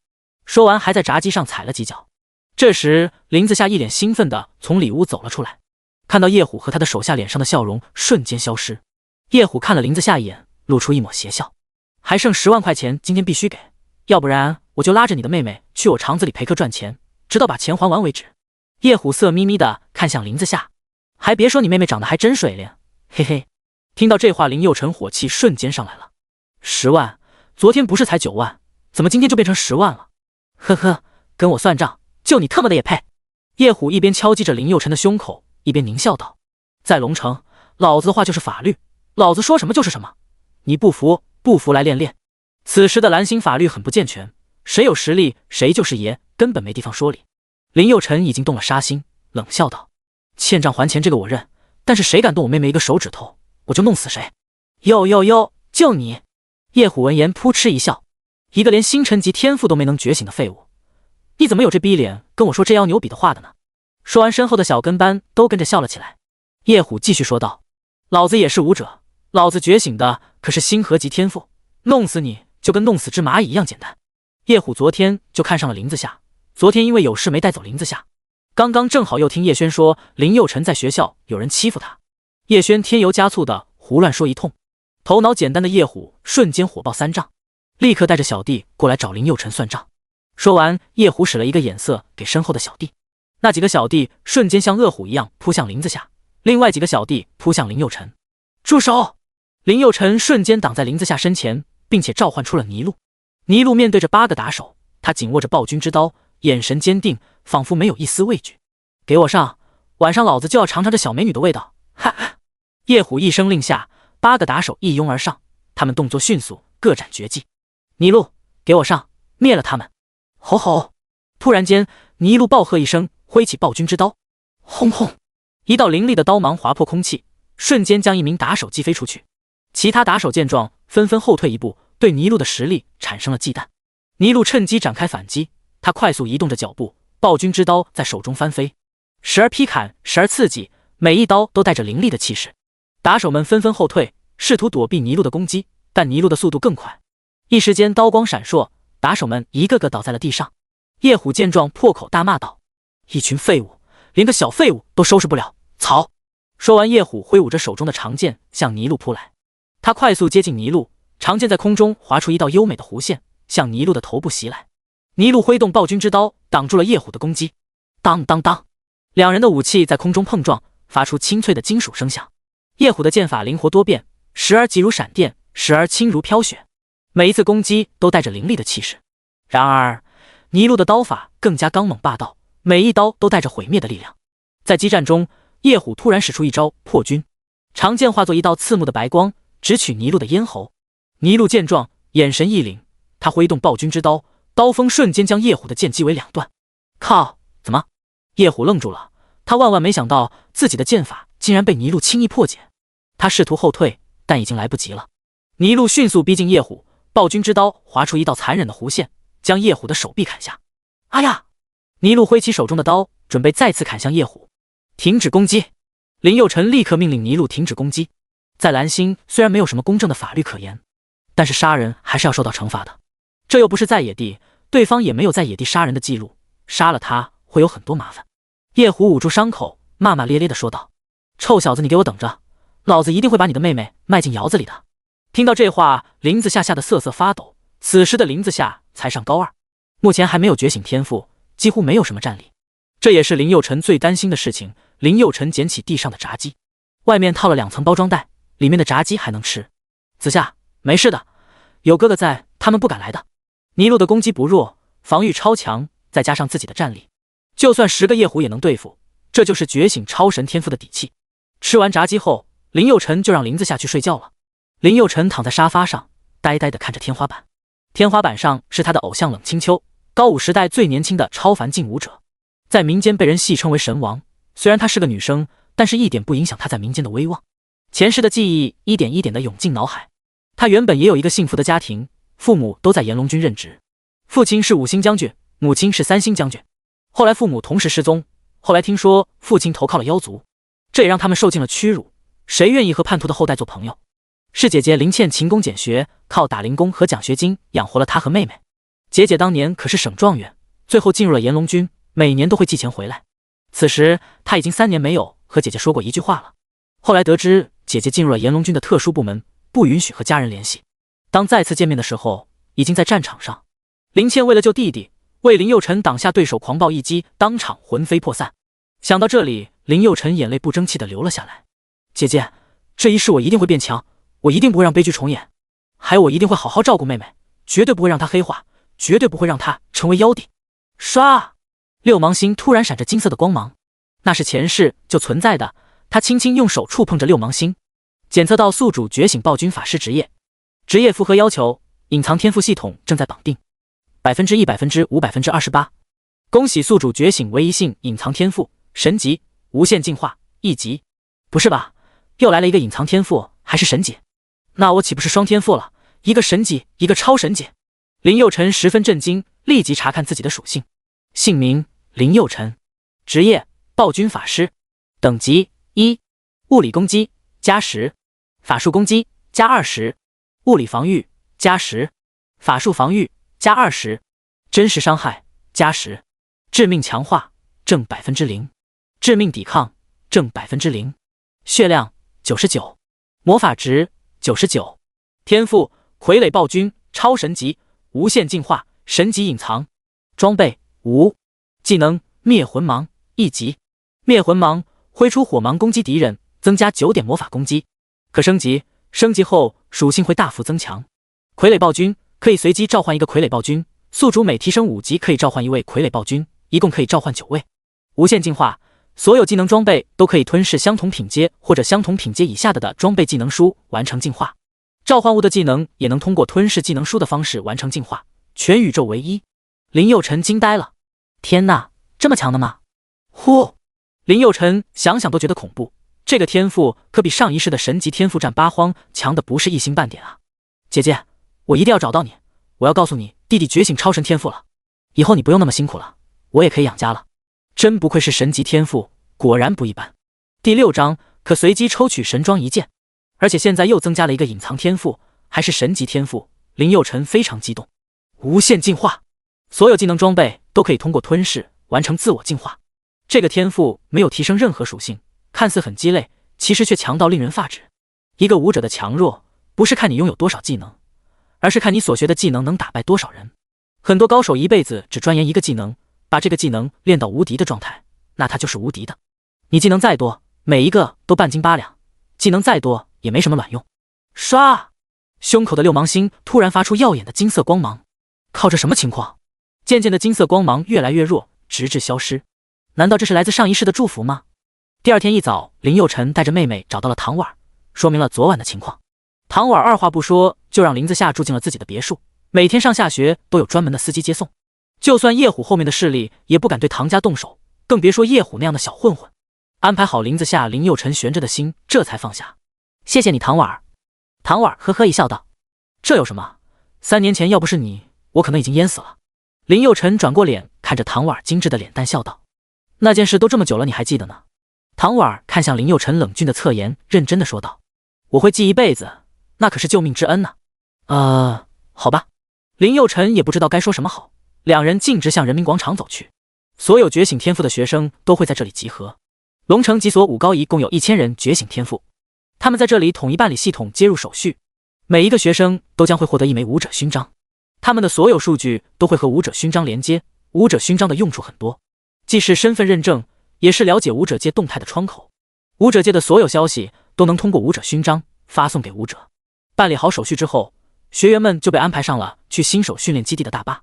说完还在炸鸡上踩了几脚。这时林子夏一脸兴奋地从里屋走了出来，看到叶虎和他的手下脸上的笑容瞬间消失。叶虎看了林子夏一眼，露出一抹邪笑：还剩10万块钱，今天必须给，要不然我就拉着你的妹妹去我厂子里陪客赚钱，直到把钱还完为止。叶虎色眯眯地看向林子夏：还别说，你妹妹长得还真水灵，嘿嘿。听到这话，林佑辰火气瞬间上来了：10万？昨天不是才9万，怎么今天就变成10万了？呵呵，跟我算账，就你特么的也配！叶虎一边敲击着林佑辰的胸口，一边狞笑道：在龙城，老子的话就是法律，老子说什么就是什么，你不服来练练。此时的蓝星法律很不健全，谁有实力谁就是爷，根本没地方说理。林佑辰已经动了杀心，冷笑道：欠账还钱这个我认，但是谁敢动我妹妹一个手指头，我就弄死谁。哟，就你！叶虎闻言扑哧一笑：一个连星辰级天赋都没能觉醒的废物，你怎么有这逼脸跟我说这妖牛比的话的呢？说完，身后的小跟班都跟着笑了起来。叶虎继续说道：老子也是武者，老子觉醒的可是星河级天赋，弄死你就跟弄死只蚂蚁一样简单。叶虎昨天就看上了林子夏，昨天因为有事没带走林子夏，刚刚正好又听叶轩说林佑辰在学校有人欺负他，叶轩添油加醋的胡乱说一通，头脑简单的叶虎瞬间火爆3丈，立刻带着小弟过来找林佑辰算账。说完，叶虎使了一个眼色给身后的小弟，那几个小弟瞬间像饿虎一样扑向林子夏，另外几个小弟扑向林佑辰。住手！林佑辰瞬间挡在林子夏身前，并且召唤出了泥路。泥路面对着8个打手，他紧握着暴君之刀，眼神坚定，仿佛没有一丝畏惧。给我上，晚上老子就要尝尝这小美女的味道！哈哈！叶虎一声令下，8个打手一拥而上，他们动作迅速，各展绝技。泥路，给我上，灭了他们！吼吼！突然间，泥路暴喝一声，挥起暴君之刀，轰轰！一道凌厉的刀芒划破空气，瞬间将一名打手击飞出去。其他打手见状，纷纷后退一步，对泥路的实力产生了忌惮。泥路趁机展开反击，他快速移动着脚步，暴君之刀在手中翻飞，时而劈砍，时而刺激，每一刀都带着凌厉的气势。打手们纷纷后退，试图躲避泥路的攻击，但泥路的速度更快，一时间刀光闪烁，打手们一个个倒在了地上。叶虎见状，破口大骂道：一群废物，连个小废物都收拾不了，曹！说完，叶虎挥舞着手中的长剑向泥路扑来。他快速接近泥路，长剑在空中划出一道优美的弧线，向泥路的头部袭来。泥路挥动暴君之刀挡住了叶虎的攻击。当当当，两人的武器在空中碰撞，发出清脆的金属声响。叶虎的剑法灵活多变，时而急如闪电，时而轻如飘雪，每一次攻击都带着凌厉的气势。然而泥路的刀法更加刚猛霸道，每一刀都带着毁灭的力量。在激战中，叶虎突然使出一招破军，长剑化作一道刺目的白光，直取泥路的咽喉。泥路见状，眼神一凛，他挥动暴君之刀，刀锋瞬间将叶虎的剑击为2段。靠，怎么？叶虎愣住了，他万万没想到自己的剑法竟然被泥路轻易破解。他试图后退，但已经来不及了。倪禄迅速逼近叶虎，暴君之刀划出一道残忍的弧线，将叶虎的手臂砍下。哎呀！倪禄挥起手中的刀，准备再次砍向叶虎。停止攻击！林佑辰立刻命令倪禄停止攻击。在蓝星虽然没有什么公正的法律可言，但是杀人还是要受到惩罚的。这又不是在野地，对方也没有在野地杀人的记录，杀了他会有很多麻烦。叶虎捂住伤口，骂骂咧咧地说道：“臭小子，你给我等着，老子一定会把你的妹妹卖进窑子里的。”听到这话，林子夏吓得瑟瑟发抖。此时的林子夏才上高2，目前还没有觉醒天赋，几乎没有什么战力。这也是林佑辰最担心的事情。林佑辰捡起地上的炸鸡，外面套了2层包装袋，里面的炸鸡还能吃。子夏，没事的，有哥哥在，他们不敢来的。倪禄的攻击不弱，防御超强，再加上自己的战力，就算10个夜虎也能对付，这就是觉醒超神天赋的底气。吃完炸鸡后，林佑辰就让林子夏去睡觉了。林佑辰躺在沙发上，呆呆地看着天花板。天花板上是他的偶像冷清秋，高武时代最年轻的超凡劲武者，在民间被人戏称为神王。虽然她是个女生，但是一点不影响她在民间的威望。前世的记忆一点一点地涌进脑海。她原本也有一个幸福的家庭，父母都在炎龙军任职，父亲是5星将军，母亲是3星将军。后来父母同时失踪，后来听说父亲投靠了妖族，这也让他们受尽了屈辱。谁愿意和叛徒的后代做朋友？是姐姐林倩勤工俭学，靠打零工和奖学金养活了她和妹妹。姐姐当年可是省状元，最后进入了炎龙军，每年都会寄钱回来。此时她已经3年没有和姐姐说过一句话了。后来得知姐姐进入了炎龙军的特殊部门，不允许和家人联系。当再次见面的时候，已经在战场上。林倩为了救弟弟，为林佑辰挡下对手狂暴一击，当场魂飞魄散。想到这里，林佑辰眼泪不争气地流了下来。姐姐，这一世我一定会变强，我一定不会让悲剧重演，还有我一定会好好照顾妹妹，绝对不会让她黑化，绝对不会让她成为妖帝。唰！六芒星突然闪着金色的光芒，那是前世就存在的。他轻轻用手触碰着六芒星，检测到宿主觉醒暴君法师职业，职业符合要求，隐藏天赋系统正在绑定，1%、5%、28%。恭喜宿主觉醒唯一性隐藏天赋神级无限进化1级。不是吧，又来了一个隐藏天赋还是神级，那我岂不是双天赋了，一个神级一个超神级。林佑辰十分震惊，立即查看自己的属性。姓名林佑辰，职业暴君法师，等级1，物理攻击加10，法术攻击加20，物理防御加10，法术防御加20，真实伤害加10，致命强化正0%，致命抵抗正0%，血量99，魔法值99，天赋傀儡暴君超神级无限进化神级隐藏，装备无，技能灭魂芒1级，灭魂芒挥出火芒攻击敌人，增加9点魔法攻击，可升级，升级后属性会大幅增强。傀儡暴君可以随机召唤一个傀儡暴君，宿主每提升5级可以召唤1位傀儡暴君，一共可以召唤9位。无限进化，所有技能装备都可以吞噬相同品阶或者相同品阶以下的装备技能书完成进化，召唤物的技能也能通过吞噬技能书的方式完成进化，全宇宙唯一。林佑辰惊呆了，天哪，这么强的吗？呼！林佑辰想想都觉得恐怖，这个天赋可比上一世的神级天赋战八荒强的不是一星半点啊！姐姐，我一定要找到你，我要告诉你弟弟觉醒超神天赋了，以后你不用那么辛苦了，我也可以养家了。真不愧是神级天赋，果然不一般。第6章可随机抽取神装1件，而且现在又增加了一个隐藏天赋，还是神级天赋。林佑辰非常激动。无限进化，所有技能装备都可以通过吞噬完成自我进化。这个天赋没有提升任何属性，看似很鸡肋，其实却强到令人发指。一个武者的强弱不是看你拥有多少技能，而是看你所学的技能能打败多少人。很多高手一辈子只钻研一个技能，把这个技能练到无敌的状态，那他就是无敌的。你技能再多，每一个都半斤八两，技能再多也没什么卵用。唰！胸口的六芒星突然发出耀眼的金色光芒，靠着什么情况？渐渐的金色光芒越来越弱，直至消失。难道这是来自上一世的祝福吗？第二天一早，林佑辰带着妹妹找到了唐婉，说明了昨晚的情况。唐婉二话不说就让林子夏住进了自己的别墅，每天上下学都有专门的司机接送。就算叶虎后面的势力也不敢对唐家动手，更别说叶虎那样的小混混。安排好林子夏，林佑辰悬着的心这才放下。谢谢你，唐婉。唐婉呵呵一笑道。这有什么？3年前要不是你，我可能已经淹死了。林佑辰转过脸看着唐婉精致的脸蛋笑道：“那件事都这么久了，你还记得呢？”唐婉看向林佑辰冷峻的侧颜，认真的说道：“我会记一辈子，那可是救命之恩呢。”好吧。林佑辰也不知道该说什么好，两人径直向人民广场走去。所有觉醒天赋的学生都会在这里集合。龙城几所武高一共有1000人觉醒天赋，他们在这里统一办理系统接入手续，每一个学生都将会获得一枚武者勋章，他们的所有数据都会和武者勋章连接。武者勋章的用处很多，既是身份认证，也是了解武者界动态的窗口。武者界的所有消息都能通过武者勋章发送给武者。办理好手续之后，学员们就被安排上了去新手训练基地的大巴。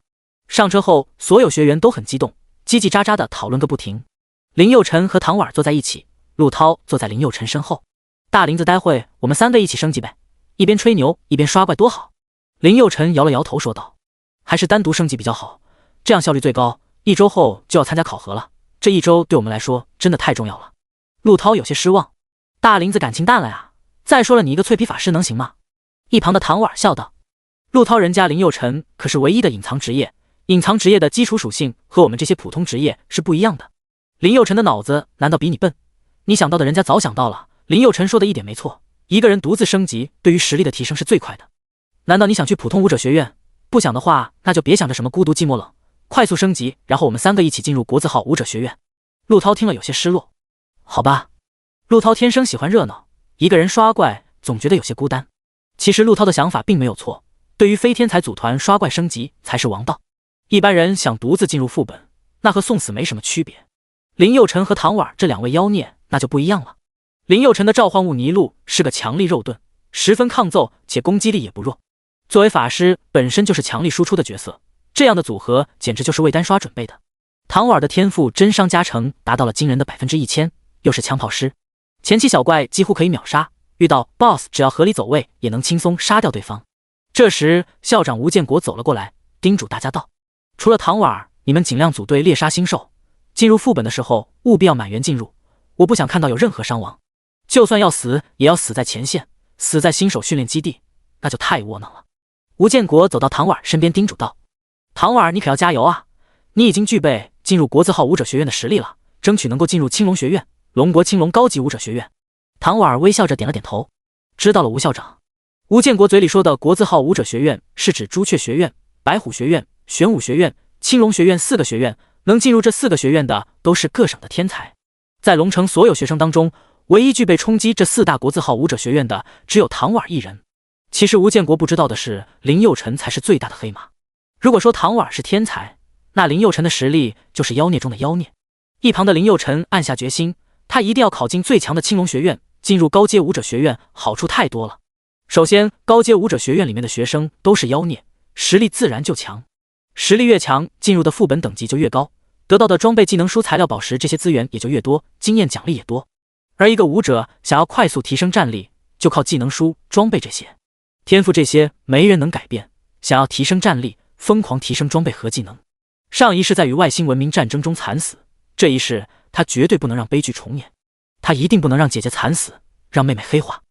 上车后，所有学员都很激动，叽叽喳喳的讨论个不停。林佑辰和唐婉坐在一起，陆涛坐在林佑辰身后。大林子，待会我们3个一起升级呗，一边吹牛一边刷怪多好。林佑辰摇了摇头说道：“还是单独升级比较好，这样效率最高。1周后就要参加考核了，这1周对我们来说真的太重要了。”陆涛有些失望：“大林子感情淡了呀，再说了你一个脆皮法师能行吗？”一旁的唐婉笑道：“陆涛人家林佑辰可是唯一的隐藏职业，隐藏职业的基础属性和我们这些普通职业是不一样的。林佑辰的脑子难道比你笨？你想到的人家早想到了。”林佑辰说的一点没错，一个人独自升级对于实力的提升是最快的。难道你想去普通武者学院？不想的话，那就别想着什么孤独寂寞冷，快速升级，然后我们3个一起进入国字号武者学院。陆涛听了有些失落。好吧，陆涛天生喜欢热闹，一个人刷怪总觉得有些孤单。其实陆涛的想法并没有错，对于非天才组团刷怪升级才是王道。一般人想独自进入副本，那和送死没什么区别。林佑辰和唐婉这2位妖孽那就不一样了。林佑辰的召唤物泥路是个强力肉盾，十分抗揍，且攻击力也不弱。作为法师本身就是强力输出的角色，这样的组合简直就是为单刷准备的。唐婉的天赋真伤加成达到了惊人的1000%，又是枪炮师，前期小怪几乎可以秒杀，遇到 BOSS 只要合理走位也能轻松杀掉对方。这时校长吴建国走了过来，叮嘱大家道：“除了唐婉，你们尽量组队猎杀星兽，进入副本的时候务必要满员进入，我不想看到有任何伤亡。就算要死，也要死在前线，死在新手训练基地，那就太窝囊了。”吴建国走到唐婉身边叮嘱道：“唐婉，你可要加油啊！你已经具备进入国字号武者学院的实力了，争取能够进入青龙学院、龙国青龙高级武者学院。”唐婉微笑着点了点头：“知道了，吴校长。”吴建国嘴里说的国字号武者学院是指朱雀学院、白虎学院、玄武学院、青龙学院4个学院，能进入这4个学院的都是各省的天才。在龙城所有学生当中，唯一具备冲击这4大国字号武者学院的只有唐婉一人。其实吴建国不知道的是，林佑辰才是最大的黑马。如果说唐婉是天才，那林佑辰的实力就是妖孽中的妖孽。一旁的林佑辰暗下决心，他一定要考进最强的青龙学院，进入高阶武者学院好处太多了。首先，高阶武者学院里面的学生都是妖孽，实力自然就强。实力越强，进入的副本等级就越高，得到的装备、技能书、材料、宝石这些资源也就越多，经验奖励也多。而一个武者想要快速提升战力，就靠技能书、装备这些。天赋这些没人能改变，想要提升战力，疯狂提升装备和技能。上一世在与外星文明战争中惨死，这一世他绝对不能让悲剧重演，他一定不能让姐姐惨死，让妹妹黑化。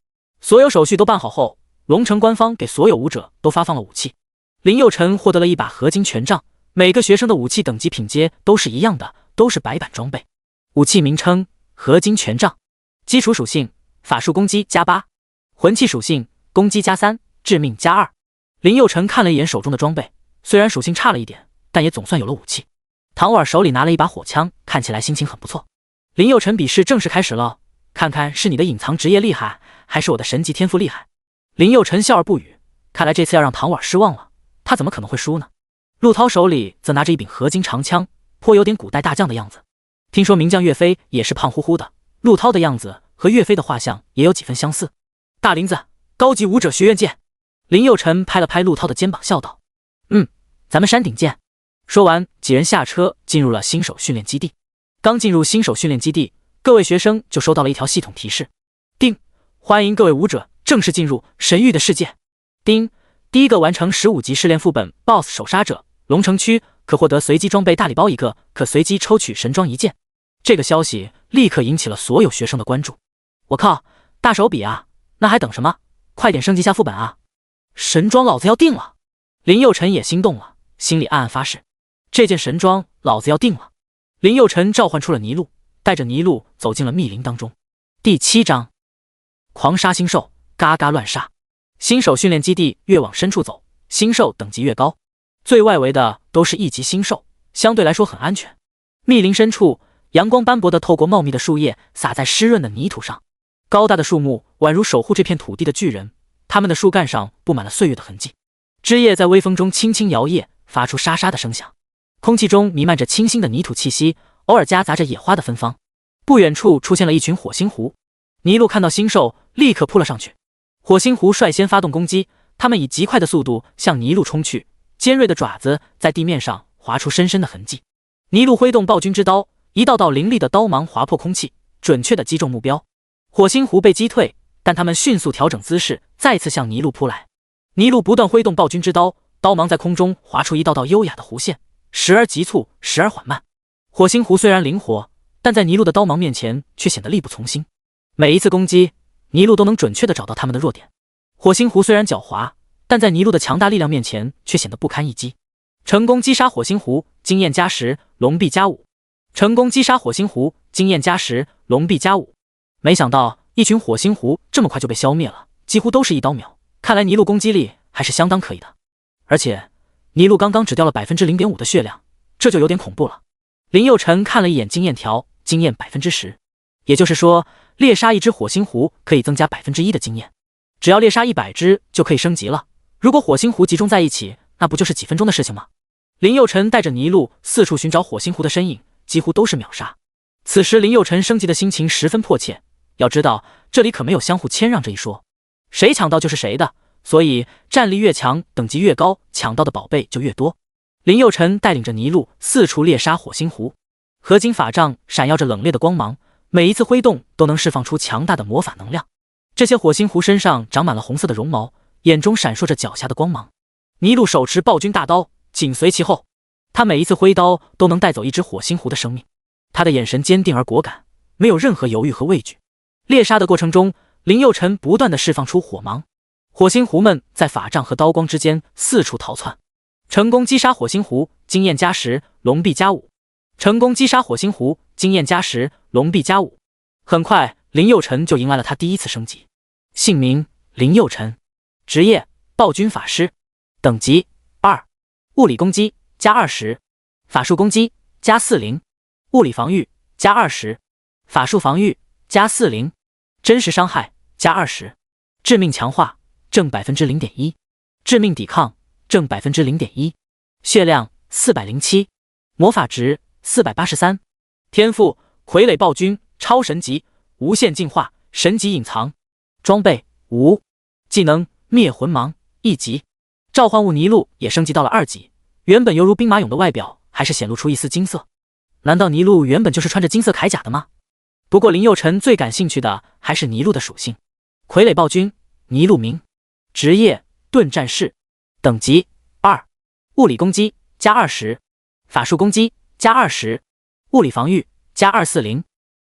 所有手续都办好后，龙城官方给所有武者都发放了武器。林佑辰获得了一把合金权杖，每个学生的武器等级品阶都是一样的，都是白板装备。武器名称：合金权杖。基础属性：法术攻击+8，魂器属性：攻击+3，致命+2。林佑辰看了一眼手中的装备，虽然属性差了一点，但也总算有了武器。唐婉手里拿了一把火枪，看起来心情很不错。林佑辰比试正式开始了，看看是你的隐藏职业厉害，还是我的神级天赋厉害。林佑辰笑而不语，看来这次要让唐婉失望了，他怎么可能会输呢？陆涛手里则拿着一柄合金长枪，颇有点古代大将的样子。听说名将岳飞也是胖乎乎的，陆涛的样子和岳飞的画像也有几分相似。大林子，高级武者学院见！林佑辰拍了拍陆涛的肩膀，笑道：“咱们山顶见。”说完，几人下车进入了新手训练基地。刚进入新手训练基地，各位学生就收到了一条系统提示：叮，欢迎各位武者正式进入神域的世界。叮，第一个完成15级试炼副本 BOSS 首杀者，龙城区可获得随机装备大礼包1个，可随机抽取神装1件。这个消息立刻引起了所有学生的关注。我靠，大手笔啊！那还等什么？快点升级下副本啊！神装老子要定了！林佑辰也心动了，心里暗暗发誓，这件神装老子要定了。林佑辰召唤出了泥鹿，带着泥鹿走进了密林当中。第7章，狂杀星兽，嘎嘎乱杀。新手训练基地越往深处走，星兽等级越高，最外围的都是1级星兽，相对来说很安全。密林深处，阳光斑驳的透过茂密的树叶洒在湿润的泥土上，高大的树木宛如守护这片土地的巨人，它们的树干上布满了岁月的痕迹，枝叶在微风中轻轻摇曳，发出沙沙的声响。空气中弥漫着清新的泥土气息，偶尔夹杂着野花的芬芳。不远处出现了一群火星狐，泥鹿看到星兽，立刻扑了上去。火星狐率先发动攻击，它们以极快的速度向泥鹿冲去，尖锐的爪子在地面上划出深深的痕迹。泥鹿挥动暴君之刀，一道道凌厉的刀芒划破空气，准确地击中目标。火星狐被击退，但他们迅速调整姿势，再次向泥鹿扑来。泥鹿不断挥动暴君之刀，刀芒在空中划出一道道优雅的弧线，时而急促，时而缓慢。火星狐虽然灵活，但在泥鹿的刀芒面前却显得力不从心。每一次攻击，泥鹿都能准确地找到他们的弱点。火星狐虽然狡猾，但在泥鹿的强大力量面前却显得不堪一击。成功击杀火星狐，经验加10，龙币加5。成功击杀火星狐，经验加10，龙币加5。没想到一群火星狐这么快就被消灭了，几乎都是一刀秒。看来泥鹿攻击力还是相当可以的，而且泥鹿刚刚只掉了 0.5% 的血量，这就有点恐怖了。林佑辰看了一眼经验条，经验 10%， 也就是说猎杀一只火星狐可以增加 1% 的经验，只要猎杀100只就可以升级了。如果火星狐集中在一起，那不就是几分钟的事情吗？林佑辰带着泥鹿四处寻找火星狐的身影，几乎都是秒杀。此时林佑辰升级的心情十分迫切，要知道这里可没有相互谦让这一说，谁抢到就是谁的，所以战力越强，等级越高，抢到的宝贝就越多。林佑辰带领着泥鹿四处猎杀火星狐，合金法杖闪耀着冷冽的光芒，每一次挥动都能释放出强大的魔法能量。这些火星狐身上长满了红色的绒毛，眼中闪烁着狡黠的光芒。泥鹿手持暴君大刀，紧随其后，他每一次挥刀都能带走一只火星狐的生命。他的眼神坚定而果敢，没有任何犹豫和畏惧。猎杀的过程中，林佑辰不断地释放出火芒，火星狐们在法杖和刀光之间四处逃窜。成功击杀火星狐，经验加10，龙币加5。成功击杀火星狐，经验加10，龙币加5。很快，林佑辰就迎来了他第一次升级。姓名：林佑辰，职业：暴君法师，等级2，物理攻击加20，法术攻击加40，物理防御加20，法术防御加40，真实伤害加20，致命强化正 0.1%， 致命抵抗正 0.1%， 血量407，魔法值483，天赋傀儡暴君超神级，无限进化，神级隐藏，装备无，技能灭魂芒1级，召唤物泥鹿也升级到了2级，原本犹如兵马俑的外表还是显露出一丝金色。难道泥鹿原本就是穿着金色铠甲的吗？不过林佑辰最感兴趣的还是泥鹿的属性。傀儡暴君泥鹿名，职业盾战士，等级2，物理攻击加20，法术攻击加20，物理防御加240，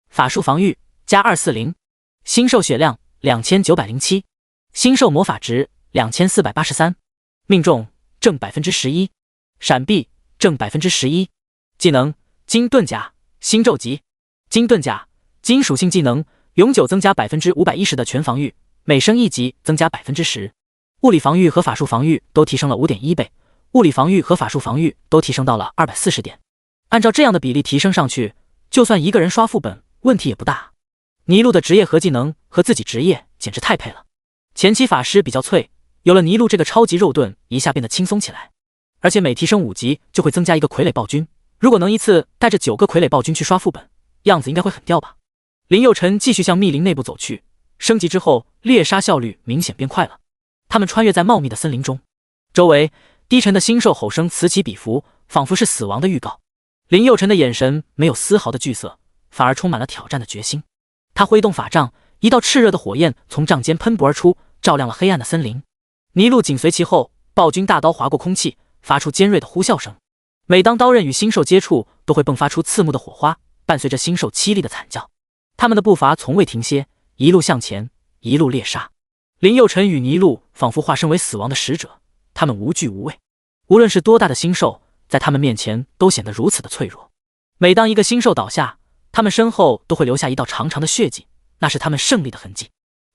法术防御加240，星兽血量2907，星兽魔法值2483，命中正 11%， 闪避正 11%， 技能金盾甲星咒级，金盾甲金属性技能，永久增加 510% 的全防御，每升1级增加 10%， 物理防御和法术防御都提升了 5.1 倍，物理防御和法术防御都提升到了240点。按照这样的比例提升上去，就算一个人刷副本问题也不大。泥鹿的职业和技能和自己职业简直太配了。前期法师比较脆，有了泥鹿这个超级肉盾，一下变得轻松起来。而且每提升5级就会增加一个傀儡暴君，如果能一次带着9个傀儡暴君去刷副本，样子应该会很屌吧。林佑辰继续向密林内部走去，升级之后猎杀效率明显变快了。他们穿越在茂密的森林中，周围低沉的星兽吼声此起彼伏，仿佛是死亡的预告。林佑辰的眼神没有丝毫的惧色，反而充满了挑战的决心。他挥动法杖，一道炽热的火焰从杖尖喷薄而出，照亮了黑暗的森林。泥鹿紧随其后，暴君大刀划过空气，发出尖锐的呼啸声。每当刀刃与星兽接触，都会迸发出刺目的火花，伴随着星兽凄厉的惨叫。他们的步伐从未停歇，一路向前，一路猎杀。林佑辰与尼禄仿佛化身为死亡的使者，他们无惧无畏，无论是多大的星兽，在他们面前都显得如此的脆弱。每当一个星兽倒下，他们身后都会留下一道长长的血迹，那是他们胜利的痕迹。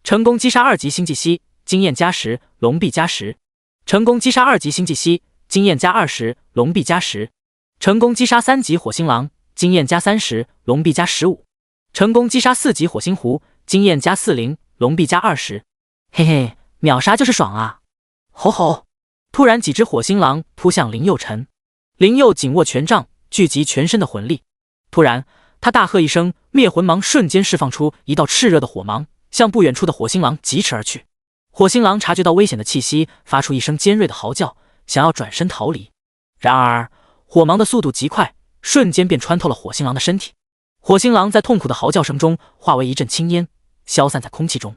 成功击杀2级星际蜥，经验加10，龙币加10。成功击杀2级星际蜥，经验加20，龙币加10。成功击杀3级火星狼，经验加30，龙币加15。成功击杀4级火星狐，经验加40，龙币加20。嘿嘿，秒杀就是爽啊！吼吼！突然，几只火星狼扑向林佑辰，林佑紧握权杖，聚集全身的魂力。突然，他大喝一声，灭魂芒瞬间释放出一道炽热的火芒，向不远处的火星狼疾驰而去。火星狼察觉到危险的气息，发出一声尖锐的嚎叫，想要转身逃离。然而，火芒的速度极快，瞬间便穿透了火星狼的身体。火星狼在痛苦的嚎叫声中化为一阵青烟，消散在空气中。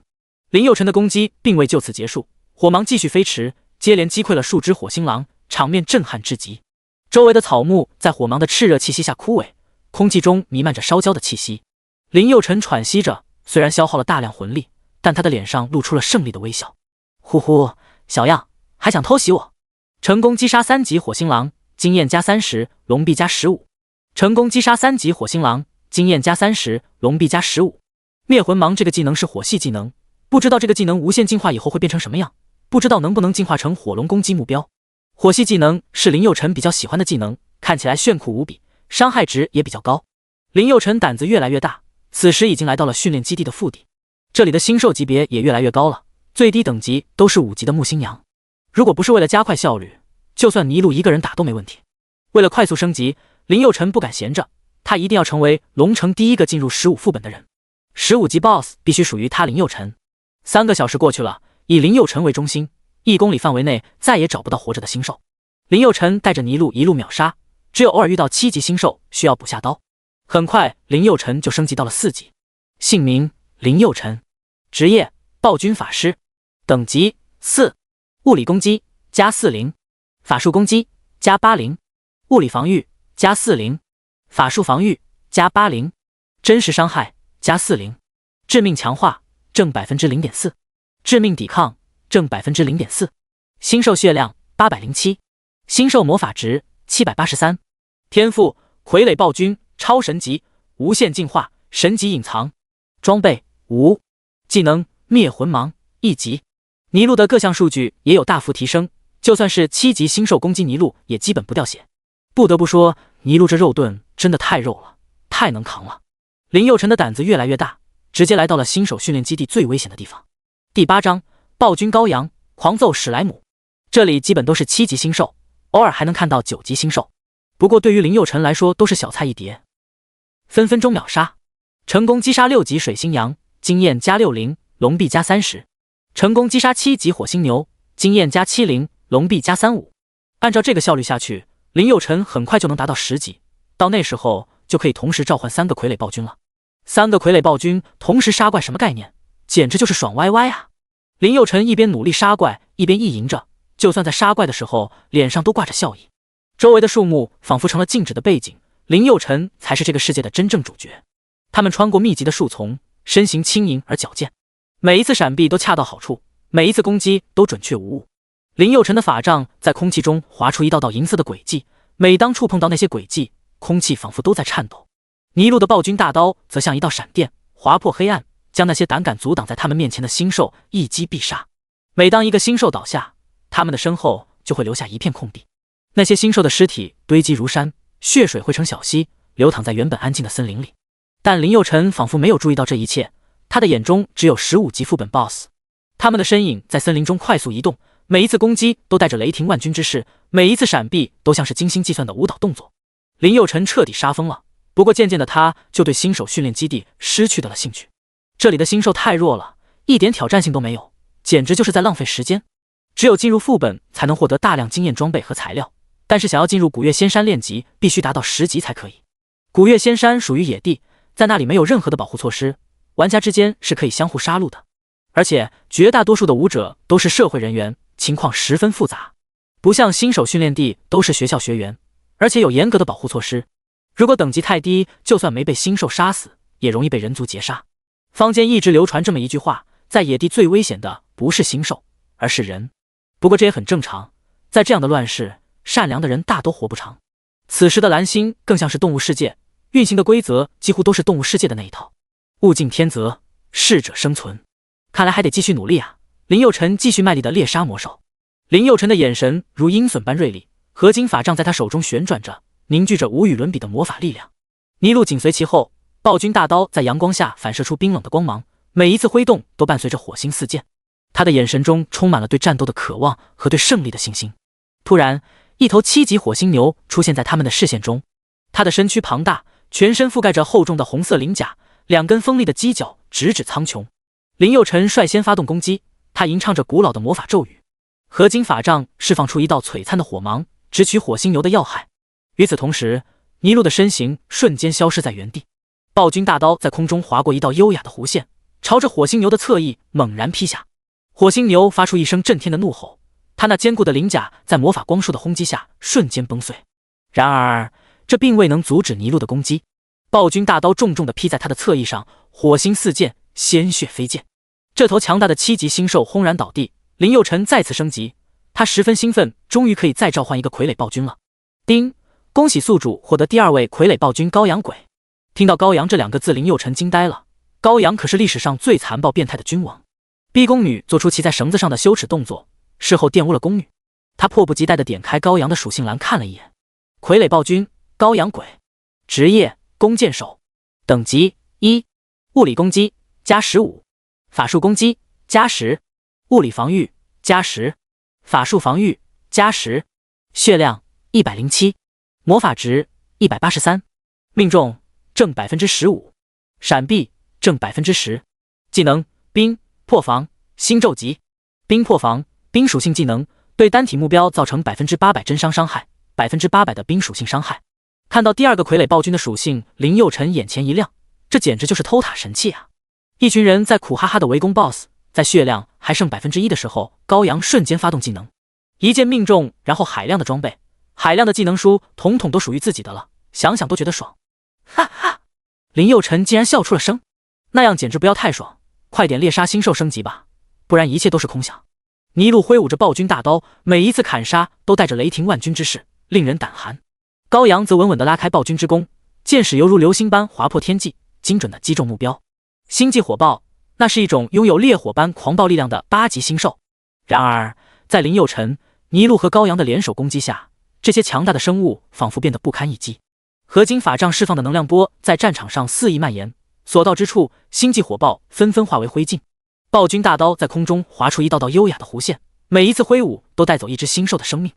林佑辰的攻击并未就此结束，火芒继续飞驰，接连击溃了数只火星狼，场面震撼至极。周围的草木在火芒的炽热气息下枯萎，空气中弥漫着烧焦的气息。林佑辰喘息着，虽然消耗了大量魂力，但他的脸上露出了胜利的微笑。呼呼，小样，还想偷袭我？成功击杀3级火星狼，经验加30，龙币加15。成功击杀3级火星狼，经验加30，龙币加15。灭魂芒这个技能是火系技能，不知道这个技能无限进化以后会变成什么样，不知道能不能进化成火龙攻击目标。火系技能是林佑辰比较喜欢的技能，看起来炫酷无比，伤害值也比较高。林佑辰胆子越来越大，此时已经来到了训练基地的腹地，这里的星兽级别也越来越高了，最低等级都是5级的木星娘。如果不是为了加快效率，就算尼禄一个人打都没问题。为了快速升级，林佑辰不敢闲着，他一定要成为龙城第一个进入15副本的人。15级 BOSS 必须属于他林佑辰。3个小时过去了，以林佑辰为中心，1公里范围内再也找不到活着的星兽。林佑辰带着尼禄一路秒杀，只有偶尔遇到7级星兽需要补下刀。很快，林佑辰就升级到了4级。姓名林佑辰，职业暴君法师，等级4，物理攻击加40，法术攻击加80，物理防御加40，法术防御加80，真实伤害加40，致命强化正 0.4%， 致命抵抗正 0.4%， 星兽血量807，星兽魔法值783，天赋傀儡暴君超神级，无限进化，神级隐藏，装备无，技能灭魂芒1级。尼禄的各项数据也有大幅提升，就算是7级星兽攻击尼禄也基本不掉血。不得不说，尼禄这肉盾真的太肉了，太能扛了。林佑辰的胆子越来越大，直接来到了新手训练基地最危险的地方。第8章暴君羔羊狂揍史莱姆。这里基本都是7级星兽，偶尔还能看到9级星兽，不过对于林佑辰来说都是小菜一碟。分分钟秒杀，成功击杀6级水星羊，经验加60，龙币加30。成功击杀7级火星牛，经验加70，龙币加35。按照这个效率下去，林佑辰很快就能达到10级，到那时候就可以同时召唤3个傀儡暴君了。3个傀儡暴君同时杀怪什么概念？简直就是爽歪歪啊！林佑辰一边努力杀怪，一边意淫着，就算在杀怪的时候，脸上都挂着笑意。周围的树木仿佛成了静止的背景，林佑辰才是这个世界的真正主角。他们穿过密集的树丛，身形轻盈而矫健，每一次闪避都恰到好处，每一次攻击都准确无误。林佑辰的法杖在空气中划出一道道银色的轨迹，每当触碰到那些轨迹，空气仿佛都在颤抖。尼禄的暴君大刀则像一道闪电，划破黑暗，将那些胆敢阻挡在他们面前的星兽一击必杀。每当一个星兽倒下，他们的身后就会留下一片空地，那些星兽的尸体堆积如山，血水汇成小溪，流淌在原本安静的森林里。但林佑辰仿佛没有注意到这一切，他的眼中只有15级副本 BOSS， 他们的身影在森林中快速移动，每一次攻击都带着雷霆万钧之势，每一次闪避都像是精心计算的舞蹈动作。林佑辰彻底杀疯了，不过渐渐的他就对新手训练基地失去了兴趣。这里的星兽太弱了，一点挑战性都没有，简直就是在浪费时间。只有进入副本才能获得大量经验装备和材料，但是想要进入古月仙山练级，必须达到10级才可以。古月仙山属于野地，在那里没有任何的保护措施，玩家之间是可以相互杀戮的，而且绝大多数的武者都是社会人员，情况十分复杂，不像新手训练地都是学校学员，而且有严格的保护措施。如果等级太低，就算没被星兽杀死，也容易被人族截杀。坊间一直流传这么一句话，在野地最危险的不是星兽，而是人。不过这也很正常，在这样的乱世，善良的人大多活不长。此时的蓝星更像是动物世界，运行的规则几乎都是动物世界的那一套，物竞天择，适者生存。看来还得继续努力啊！林佑辰继续卖力的猎杀魔兽。林佑辰的眼神如鹰隼般锐利，合金法杖在他手中旋转着，凝聚着无与伦比的魔法力量。尼禄紧随其后，暴君大刀在阳光下反射出冰冷的光芒，每一次挥动都伴随着火星四溅。他的眼神中充满了对战斗的渴望和对胜利的信心。突然，一头7级火星牛出现在他们的视线中，它的身躯庞大，全身覆盖着厚重的红色鳞甲，2根锋利的犄角直指苍穹。林佑辰率先发动攻击，他吟唱着古老的魔法咒语，合金法杖释放出一道璀璨的火芒，直取火星牛的要害。与此同时，尼禄的身形瞬间消失在原地，暴君大刀在空中划过一道优雅的弧线，朝着火星牛的侧翼猛然劈下。火星牛发出一声震天的怒吼，他那坚固的鳞甲在魔法光束的轰击下瞬间崩碎。然而，这并未能阻止尼禄的攻击。暴君大刀重重地劈在他的侧翼上，火星四溅，鲜血飞溅。这头强大的7级星兽轰然倒地。林佑辰再次升级，他十分兴奋，终于可以再召唤一个傀儡暴君了。丁，恭喜宿主获得第2位傀儡暴君羔羊鬼。听到羔羊这2个字，林佑辰惊呆了。羔羊可是历史上最残暴变态的君王。逼宫女做出骑在绳子上的羞耻动作，事后玷污了宫女。他迫不及待地点开羔羊的属性栏看了一眼，傀儡暴君羔羊鬼，职业弓箭手，等级1，物理攻击加15，法术攻击加10，物理防御加10，法术防御加10，血量107，魔法值183，命中正 15%， 闪避正 10%， 技能冰破防星咒级，冰破防冰属性技能，对单体目标造成 800% 真伤伤害， 800% 的冰属性伤害。看到第2个傀儡暴君的属性，林佑辰眼前一亮，这简直就是偷塔神器啊！一群人在苦哈哈的围攻 BOSS， 在血量还剩 1% 的时候，羔羊瞬间发动技能，一剑命中，然后海量的装备，海量的技能书统统都属于自己的了，想想都觉得爽。哈哈，林佑辰竟然笑出了声，那样简直不要太爽，快点猎杀星兽升级吧，不然一切都是空想。尼禄挥舞着暴君大刀，每一次砍杀都带着雷霆万钧之势，令人胆寒。羔羊则稳稳地拉开暴君之弓，箭矢犹如流星般划破天际，精准地击中目标。星际火爆，那是一种拥有烈火般狂暴力量的8级星兽。然而，在林佑辰、尼禄和羔羊的联手攻击下，这些强大的生物仿佛变得不堪一击。合金法杖释放的能量波在战场上肆意蔓延，所到之处，星际火爆纷纷化为灰烬。暴君大刀在空中划出一道道优雅的弧线，每一次挥舞都带走一只星兽的生命。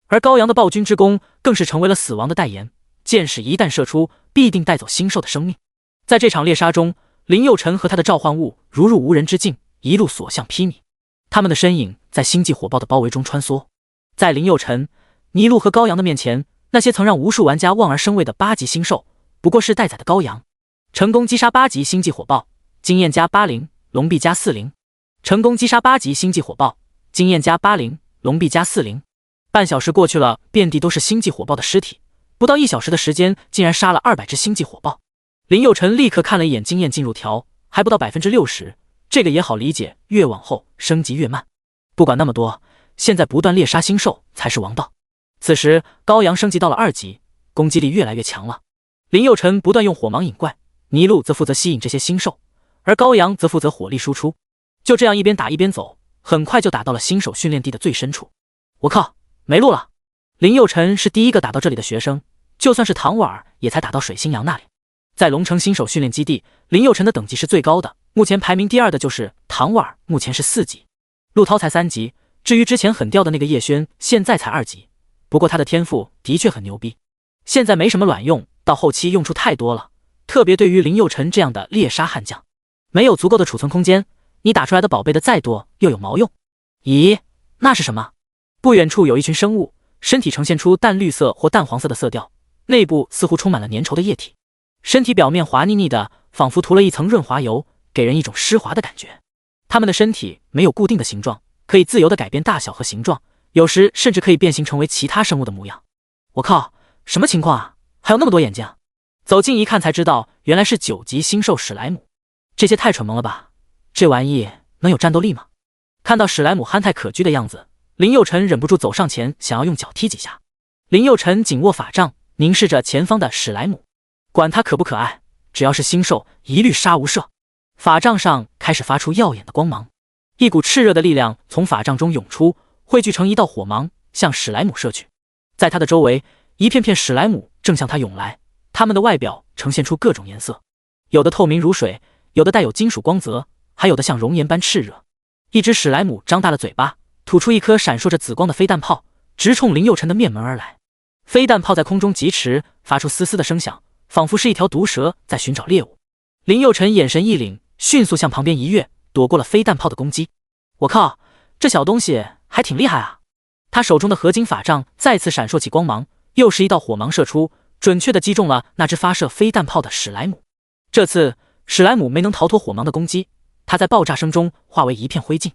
而羔羊的暴君之弓更是成为了死亡的代言，箭矢一旦射出，必定带走星兽的生命。在这场猎杀中，林佑辰和他的召唤物如入无人之境，一路所向披靡。他们的身影在星际火爆的包围中穿梭。在林佑辰、尼禄和羔羊的面前，那些曾让无数玩家望而生畏的8级星兽，不过是待宰的羔羊。成功击杀8级星际火爆，经验加80，龙币加40。成功击杀8级星际火爆，经验加80，龙币加40。半小时过去了，遍地都是星际火爆的尸体，不到1小时的时间，竟然杀了200只星际火爆。林佑辰立刻看了一眼经验进入条，还不到 60%， 这个也好理解，越往后升级越慢。不管那么多，现在不断猎杀星兽才是王道。此时羔羊升级到了2级，攻击力越来越强了。林佑辰不断用火芒引怪，尼禄则负责吸引这些星兽，而羔羊则负责火力输出。就这样一边打一边走，很快就打到了新手训练地的最深处。我靠，没路了！林佑辰是第一个打到这里的学生，就算是唐婉儿也才打到水星阳那里。在龙城新手训练基地，林佑辰的等级是最高的，目前排名第2的就是唐婉儿，目前是4级，陆涛才3级。至于之前很掉的那个叶轩，现在才2级，不过他的天赋的确很牛逼，现在没什么卵用，到后期用处太多了，特别对于林佑辰这样的猎杀悍将，没有足够的储存空间，你打出来的宝贝的再多又有毛用？咦，那是什么？不远处有一群生物，身体呈现出淡绿色或淡黄色的色调，内部似乎充满了粘稠的液体，身体表面滑腻腻的，仿佛涂了一层润滑油，给人一种湿滑的感觉。它们的身体没有固定的形状，可以自由地改变大小和形状，有时甚至可以变形成为其他生物的模样。我靠，什么情况啊？还有那么多眼睛！走近一看才知道，原来是9级星兽史莱姆。这些太蠢萌了吧？这玩意能有战斗力吗？看到史莱姆憨态可掬的样子，林佑辰忍不住走上前，想要用脚踢几下。林佑辰紧握法杖，凝视着前方的史莱姆，管他可不可爱，只要是星兽，一律杀无赦。法杖上开始发出耀眼的光芒，一股炽热的力量从法杖中涌出，汇聚成一道火芒，向史莱姆射去。在他的周围，一片片史莱姆正向他涌来，它们的外表呈现出各种颜色，有的透明如水，有的带有金属光泽，还有的像熔岩般炽热。一只史莱姆张大了嘴巴，吐出一颗闪烁着紫光的飞弹炮，直冲林佑辰的面门而来。飞弹炮在空中疾驰，发出嘶嘶的声响，仿佛是一条毒蛇在寻找猎物。林佑辰眼神一凛，迅速向旁边一跃，躲过了飞弹炮的攻击。我靠，这小东西还挺厉害啊！他手中的合金法杖再次闪烁起光芒，又是一道火芒射出，准确地击中了那只发射飞弹炮的史莱姆。这次史莱姆没能逃脱火芒的攻击，它在爆炸声中化为一片灰烬。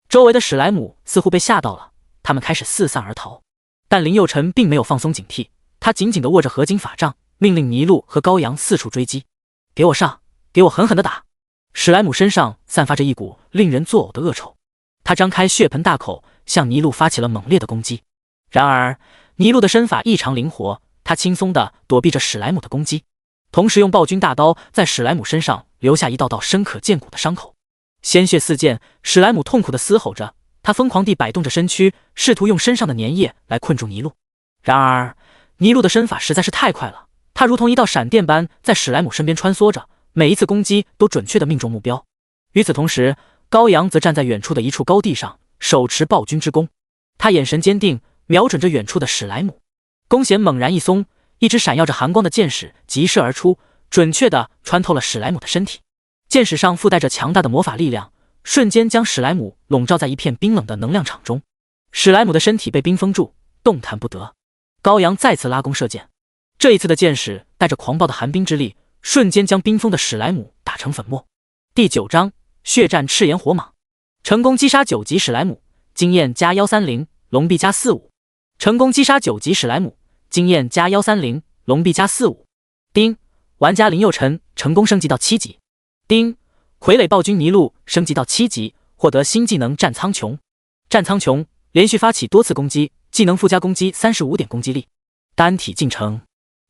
周围的史莱姆似乎被吓到了，他们开始四散而逃。但林佑辰并没有放松警惕，他紧紧地握着合金法杖，命令尼禄和高阳四处追击。给我上，给我狠狠地打！史莱姆身上散发着一股令人作呕的恶臭，他张开血盆大口，向尼禄发起了猛烈的攻击。然而尼禄的身法异常灵活，他轻松地躲避着史莱姆的攻击，同时用暴君大刀在史莱姆身上留下一道道深可见骨的伤口，鲜血四溅。史莱姆痛苦地嘶吼着，他疯狂地摆动着身躯，试图用身上的粘液来困住尼禄。然而尼禄的身法实在是太快了，他如同一道闪电般在史莱姆身边穿梭着，每一次攻击都准确地命中目标。与此同时，高阳则站在远处的一处高地上，手持暴君之弓，他眼神坚定，瞄准着远处的史莱姆。弓弦猛然一松，一只闪耀着寒光的箭矢急射而出，准确地穿透了史莱姆的身体。箭矢上附带着强大的魔法力量，瞬间将史莱姆笼罩在一片冰冷的能量场中。史莱姆的身体被冰封住，动弹不得。高阳再次拉弓射箭，这一次的箭矢带着狂暴的寒冰之力，瞬间将冰封的史莱姆打成粉末。第9章血战赤炎火蟒，成功击杀9级史莱姆，经验加130，龙币加45。成功击杀9级史莱姆，经验加130，龙币加45。丁，玩家林佑辰成功升级到7级。丁，傀儡暴君尼禄升级到7级，获得新技能战苍穹。战苍穹连续发起多次攻击，技能附加攻击35点攻击力。单体进程。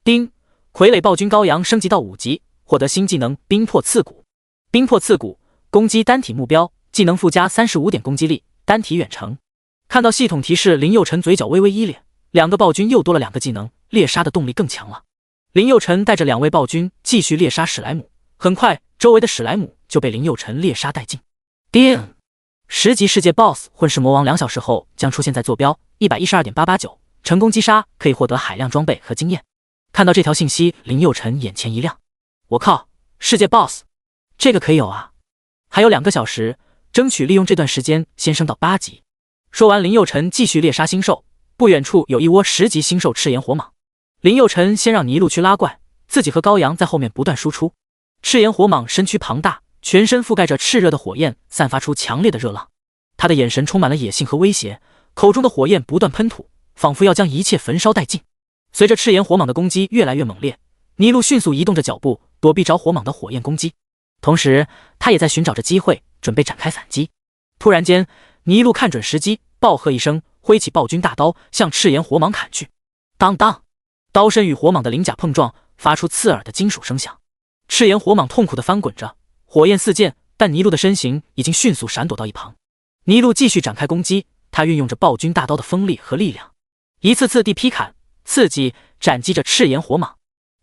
丁，傀儡暴君高阳升级到5级，获得新技能冰破刺骨。冰破刺骨攻击单体目标，技能附加35点攻击力，单体远程。看到系统提示，林佑辰嘴角微微一咧，两个暴君又多了2个技能，猎杀的动力更强了。林佑辰带着2位暴君继续猎杀史莱姆，很快周围的史莱姆就被林佑辰猎杀殆尽。丁，10级世界 BOSS 混世魔王2小时后将出现在坐标 112.889， 成功击杀可以获得海量装备和经验。看到这条信息，林佑辰眼前一亮，我靠，世界 BOSS， 这个可以有啊！还有2个小时，争取利用这段时间先升到8级。说完，林佑辰继续猎杀星兽。不远处有一窝10级星兽赤炎火蟒，林佑辰先让尼禄去拉怪，自己和高阳在后面不断输出。赤炎火蟒身躯庞大，全身覆盖着炽热的火焰，散发出强烈的热浪。他的眼神充满了野性和威胁，口中的火焰不断喷吐，仿佛要将一切焚烧殆尽。随着赤炎火蟒的攻击越来越猛烈，尼禄迅速移动着脚步，躲避着火蟒的火焰攻击，同时他也在寻找着机会，准备展开反击。突然间，尼禄看准时机，暴喝一声，挥起暴君大刀向赤炎火蟒砍去。当当，刀身与火蟒的鳞甲碰撞，发出刺耳的金属声响。赤炎火蟒痛苦地翻滚着，火焰四溅，但尼禄的身形已经迅速闪躲到一旁。尼禄继续展开攻击，他运用着暴君大刀的锋利和力量，一次次地劈砍、刺激、斩击着赤炎火蟒。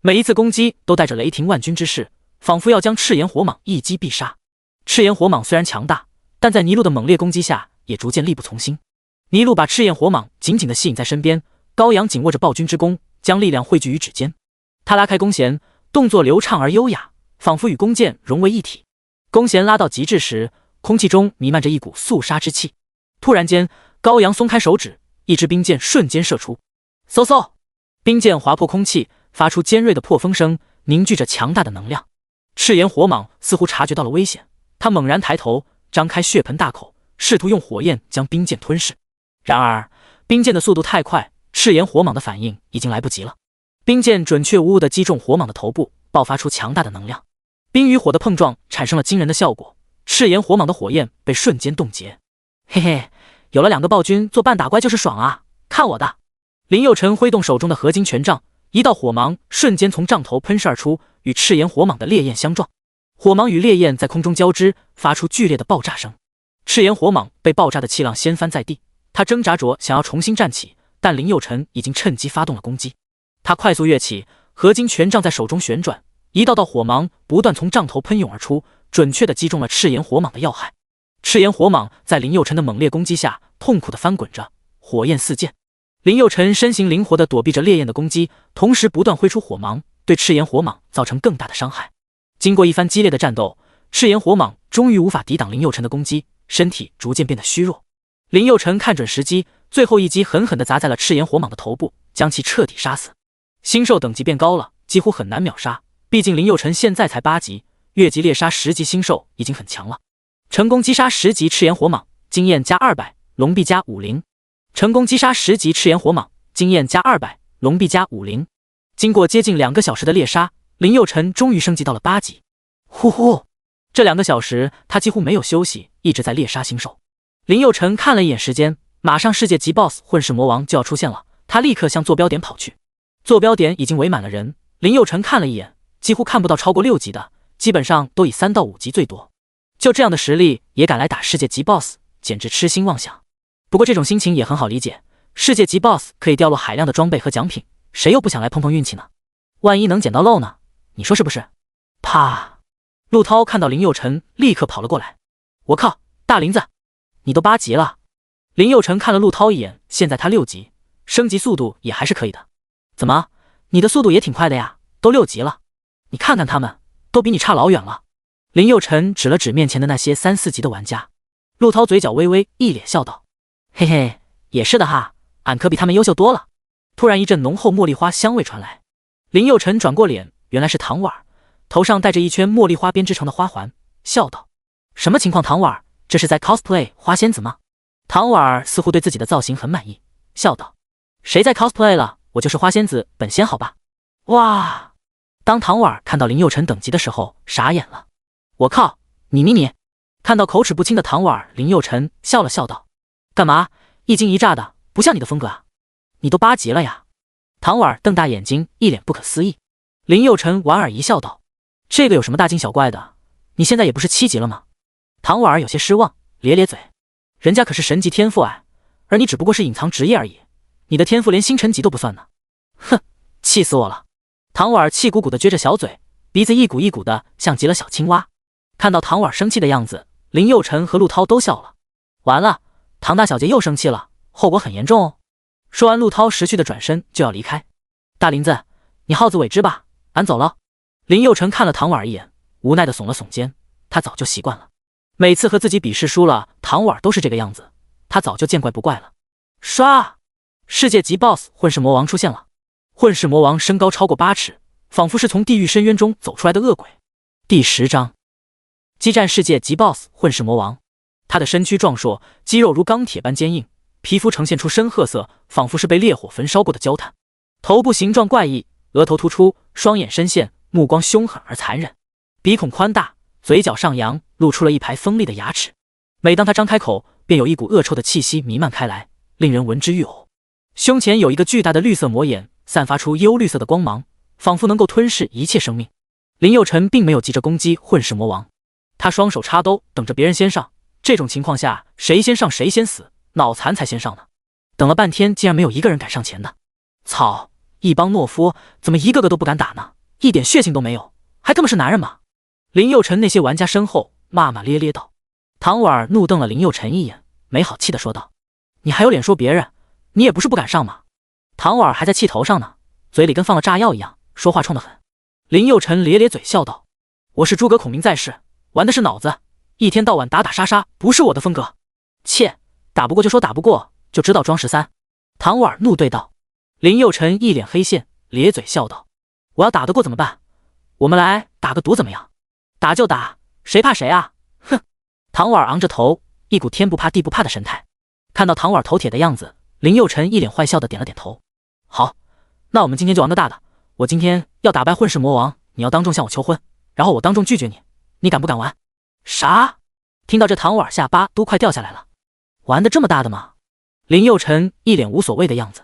每一次攻击都带着雷霆万钧之势，仿佛要将赤炎火蟒一击必杀。赤炎火蟒虽然强大，但在尼禄的猛烈攻击下也逐渐力不从心。尼禄把赤焰火蟒紧紧地吸引在身边，高阳紧握着暴君之弓，将力量汇聚于指尖。他拉开弓弦，动作流畅而优雅，仿佛与弓箭融为一体。弓弦拉到极致时，空气中弥漫着一股肃杀之气。突然间，高阳松开手指，一支冰箭瞬间射出，嗖嗖，冰箭划破空气，发出尖锐的破风声，凝聚着强大的能量。赤炎火蟒似乎察觉到了危险，他猛然抬头，张开血盆大口，试图用火焰将冰箭吞噬。然而冰箭的速度太快，赤炎火蟒的反应已经来不及了。冰箭准确无误地击中火蟒的头部，爆发出强大的能量。冰与火的碰撞产生了惊人的效果，赤炎火蟒的火焰被瞬间冻结。嘿嘿，有了2个暴君做半打怪就是爽啊！看我的！林佑辰挥动手中的合金权杖，一道火芒瞬间从杖头喷射而出，与赤炎火蟒的烈焰相撞。火芒与烈焰在空中交织，发出剧烈的爆炸声。赤炎火蟒被爆炸的气浪掀翻在地，他挣扎着想要重新站起，但林佑辰已经趁机发动了攻击。他快速跃起，合金权杖在手中旋转，一道道火芒不断从杖头喷涌而出，准确地击中了赤炎火蟒的要害。赤炎火蟒在林佑辰的猛烈攻击下痛苦地翻滚着，火焰四溅。林佑辰身形灵活地躲避着烈焰的攻击，同时不断挥出火芒，对赤炎火蟒造成更大的伤害。经过一番激烈的战斗，赤炎火蟒终于无法抵挡林佑辰的攻击，身体逐渐变得虚弱。林佑辰看准时机，最后一击狠狠地砸在了赤炎火蟒的头部，将其彻底杀死。星兽等级变高了，几乎很难秒杀，毕竟林佑辰现在才8级，越级猎杀10级星兽已经很强了。成功击杀10级赤炎火蟒，经验加200，龙币加50。成功击杀10级赤炎火蟒，经验加200，龙币加50。经过接近2个小时的猎杀，林佑辰终于升级到了8级。呼呼，这2个小时他几乎没有休息，一直在猎杀星兽。林佑辰看了一眼时间，马上世界级 BOSS 混世魔王就要出现了，他立刻向坐标点跑去。坐标点已经围满了人，林佑辰看了一眼，几乎看不到超过6级的，基本上都以3到5级最多。就这样的实力也敢来打世界级 BOSS， 简直痴心妄想。不过这种心情也很好理解，世界级 BOSS 可以掉落海量的装备和奖品，谁又不想来碰碰运气呢？万一能捡到漏呢？你说是不是？啪！陆涛看到林佑辰，立刻跑了过来。我靠，大林子，你都8级了！林佑辰看了陆涛一眼，现在他6级，升级速度也还是可以的。怎么，你的速度也挺快的呀？都6级了，你看看他们，都比你差老远了。林佑辰指了指面前的那些3、4级的玩家。陆涛嘴角微微，一脸笑道：嘿嘿，也是的哈，俺可比他们优秀多了。突然一阵浓厚茉莉花香味传来，林佑辰转过脸，原来是唐婉，头上戴着一圈茉莉花编织成的花环，笑道：什么情况？唐婉，这是在 cosplay 花仙子吗？唐婉似乎对自己的造型很满意，笑道：谁在 cosplay 了？我就是花仙子本仙好吧。哇！当唐婉看到林佑辰等级的时候傻眼了。我靠，你看到口齿不清的唐婉，林佑辰笑了笑道：干嘛一惊一乍的，不像你的风格啊。你都8级了呀。唐婉瞪大眼睛，一脸不可思议。林佑辰莞尔一笑道：这个有什么大惊小怪的，你现在也不是7级了吗？唐婉有些失望，咧咧嘴，人家可是神级天赋哎，而你只不过是隐藏职业而已，你的天赋连星辰级都不算呢。哼，气死我了。唐婉气鼓鼓的撅着小嘴，鼻子一鼓一鼓的像极了小青蛙。看到唐婉生气的样子，林佑辰和陆涛都笑了。完了，唐大小姐又生气了，后果很严重哦。说完，陆涛识趣的转身就要离开。大林子，你好自为之吧，俺走了。林佑辰看了唐婉一眼，无奈的耸了耸肩，他早就习惯了，每次和自己比试输了，唐婉都是这个样子，他早就见怪不怪了。唰，世界级 BOSS 混世魔王出现了。混世魔王身高超过8尺，仿佛是从地狱深渊中走出来的恶鬼。第10章，激战世界级 BOSS 混世魔王。他的身躯壮硕，肌肉如钢铁般坚硬，皮肤呈现出深褐色，仿佛是被烈火焚烧过的焦炭。头部形状怪异，额头突出，双眼深陷，目光凶狠而残忍。鼻孔宽大，嘴角上扬，露出了一排锋利的牙齿。每当他张开口，便有一股恶臭的气息弥漫开来，令人闻之欲呕。胸前有一个巨大的绿色魔眼，散发出幽绿色的光芒，仿佛能够吞噬一切生命。林佑辰并没有急着攻击混世魔王，他双手插兜，等着别人先上。这种情况下，谁先上谁先死，脑残才先上呢。等了半天，竟然没有一个人敢上前的。操，一帮懦夫，怎么一个个都不敢打呢？一点血性都没有，还他妈是男人吗？林佑辰那些玩家身后骂骂咧咧道。唐婉怒瞪了林佑辰一眼，没好气的说道：你还有脸说别人？你也不是不敢上嘛。唐婉还在气头上呢，嘴里跟放了炸药一样，说话冲得很。林佑辰咧咧嘴笑道：我是诸葛孔明在世，玩的是脑子，一天到晚打打杀杀不是我的风格。切，打不过就说打不过，就知道装13。唐婉怒对道。林佑辰一脸黑线，咧嘴笑道：我要打得过怎么办？我们来打个赌怎么样？打就打，谁怕谁啊？哼！唐婉昂着头，一股天不怕地不怕的神态。看到唐婉头铁的样子，林佑辰一脸坏笑的点了点头。好，那我们今天就玩个大的，我今天要打败混世魔王，你要当众向我求婚，然后我当众拒绝你，你敢不敢玩？啥？听到这，唐婉下巴都快掉下来了。玩的这么大的吗？林佑辰一脸无所谓的样子。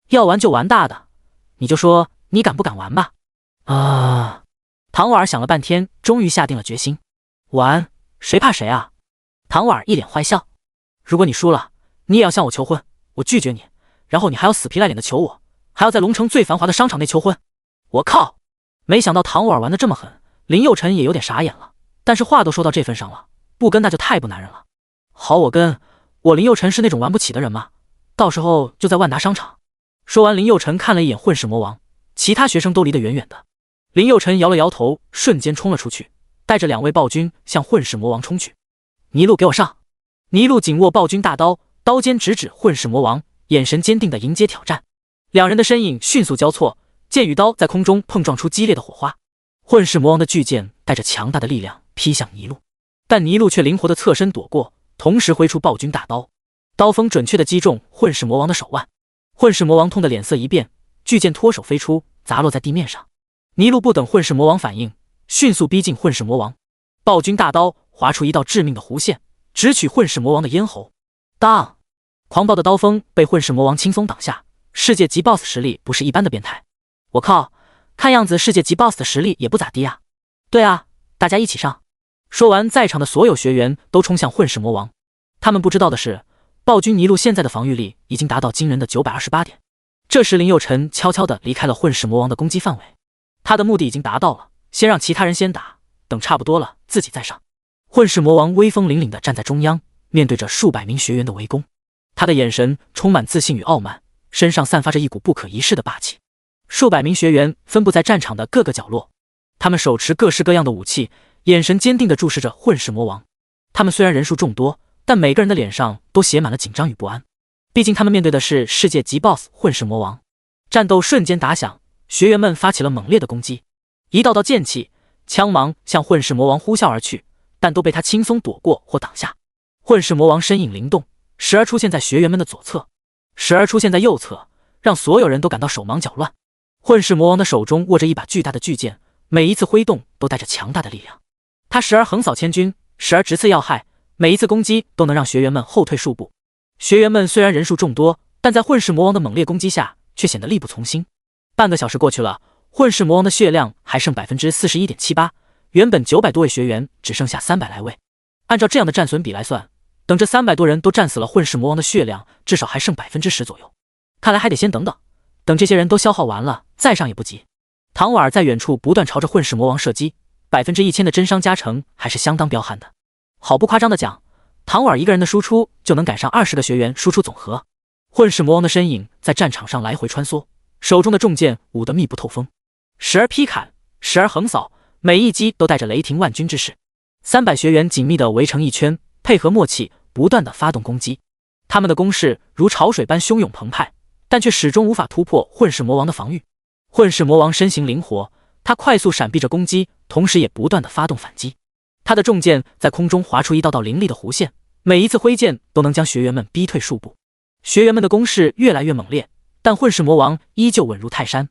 要玩就玩大的，你就说你敢不敢玩吧。啊！唐婉儿想了半天，终于下定了决心。玩，谁怕谁啊？唐婉儿一脸坏笑。如果你输了，你也要向我求婚，我拒绝你，然后你还要死皮赖脸的求我，还要在龙城最繁华的商场内求婚。我靠！没想到唐婉儿玩的这么狠，林佑辰也有点傻眼了。但是话都说到这份上了，不跟那就太不男人了。好，我跟，我林佑辰是那种玩不起的人吗？到时候就在万达商场。说完，林佑辰看了一眼混世魔王，其他学生都离得远远的。林佑辰摇了摇头，瞬间冲了出去，带着2位暴君向混世魔王冲去。尼禄，给我上！尼禄紧握暴君大刀，刀尖直指混世魔王，眼神坚定地迎接挑战。两人的身影迅速交错，剑与刀在空中碰撞出激烈的火花。混世魔王的巨剑带着强大的力量劈向尼禄，但尼禄却灵活地侧身躲过，同时挥出暴君大刀，刀锋准确地击中混世魔王的手腕。混世魔王痛得脸色一变，巨剑脱手飞出，砸落在地面上。尼禄不等混世魔王反应，迅速逼近混世魔王，暴君大刀划出一道致命的弧线，直取混世魔王的咽喉。当！狂暴的刀锋被混世魔王轻松挡下。世界级 BOSS 实力不是一般的变态。我靠，看样子世界级 BOSS 的实力也不咋地啊。对啊，大家一起上！说完，在场的所有学员都冲向混世魔王。他们不知道的是，暴君尼禄现在的防御力已经达到惊人的928点。这时林佑辰悄悄地离开了混世魔王的攻击范围，他的目的已经达到了，先让其他人先打，等差不多了自己再上。混世魔王威风凛凛地站在中央，面对着数百名学员的围攻，他的眼神充满自信与傲慢，身上散发着一股不可一世的霸气。数百名学员分布在战场的各个角落，他们手持各式各样的武器，眼神坚定地注视着混世魔王。他们虽然人数众多，但每个人的脸上都写满了紧张与不安，毕竟他们面对的是世界级 BOSS 混世魔王。战斗瞬间打响，学员们发起了猛烈的攻击，一道道剑气、枪芒向混世魔王呼啸而去，但都被他轻松躲过或挡下。混世魔王身影灵动，时而出现在学员们的左侧，时而出现在右侧，让所有人都感到手忙脚乱。混世魔王的手中握着一把巨大的巨剑，每一次挥动都带着强大的力量。他时而横扫千军，时而直刺要害，每一次攻击都能让学员们后退数步。学员们虽然人数众多，但在混世魔王的猛烈攻击下却显得力不从心。半个小时过去了，混世魔王的血量还剩 41.78%， 原本900多位学员只剩下300来位。按照这样的战损比来算，等这300多人都战死了，混世魔王的血量至少还剩 10% 左右。看来还得先等等，等这些人都消耗完了再上也不急。唐婉儿在远处不断朝着混世魔王射击，1000%的真伤加成还是相当彪悍的。毫不夸张的讲，唐婉儿一个人的输出就能赶上20个学员输出总和。混世魔王的身影在战场上来回穿梭，手中的重剑舞得密不透风，时而劈砍，时而横扫，每一击都带着雷霆万钧之势。300学员紧密地围成一圈，配合默契，不断地发动攻击。他们的攻势如潮水般汹涌澎湃，但却始终无法突破混世魔王的防御。混世魔王身形灵活，他快速闪避着攻击，同时也不断地发动反击。他的重剑在空中划出一道道凌厉的弧线，每一次挥剑都能将学员们逼退数步。学员们的攻势越来越猛烈，但混世魔王依旧稳如泰山。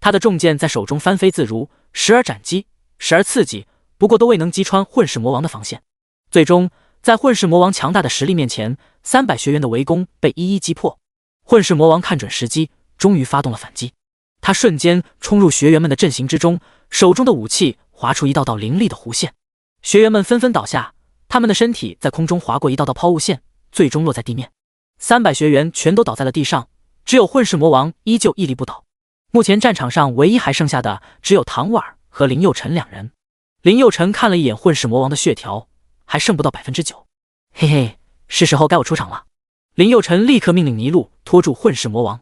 他的重剑在手中翻飞自如，时而斩击，时而刺激，不过都未能击穿混世魔王的防线。最终，在混世魔王强大的实力面前，300学员的围攻被一一击破。混世魔王看准时机，终于发动了反击。他瞬间冲入学员们的阵型之中，手中的武器划出一道道凌厉的弧线。学员们纷纷倒下，他们的身体在空中划过一道道抛物线，最终落在地面。300学员全都倒在了地上，只有混世魔王依旧屹立不倒。目前战场上唯一还剩下的只有唐婉儿和林佑辰2人。林佑辰看了一眼混世魔王的血条，还剩不到 9%。 嘿嘿，是时候该我出场了。林佑辰立刻命令尼禄拖住混世魔王。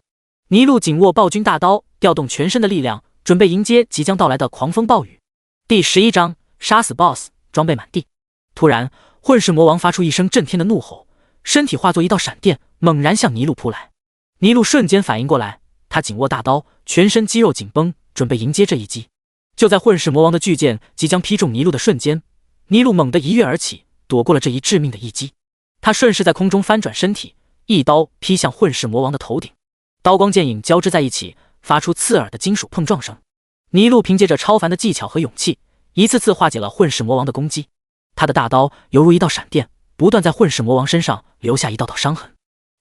尼禄紧握暴君大刀，调动全身的力量，准备迎接即将到来的狂风暴雨。第11章杀死 BOSS， 装备满地。突然，混世魔王发出一声震天的怒吼，身体化作一道闪电，猛然向尼禄扑来。尼禄瞬间反应过来，他紧握大刀，全身肌肉紧绷，准备迎接这一击。就在混世魔王的巨剑即将劈中尼禄的瞬间，尼禄猛地一跃而起，躲过了这一致命的一击。他顺势在空中翻转身体，一刀劈向混世魔王的头顶。刀光剑影交织在一起，发出刺耳的金属碰撞声。尼禄凭借着超凡的技巧和勇气，一次次化解了混世魔王的攻击。他的大刀犹如一道闪电，不断在混世魔王身上留下一道道伤痕。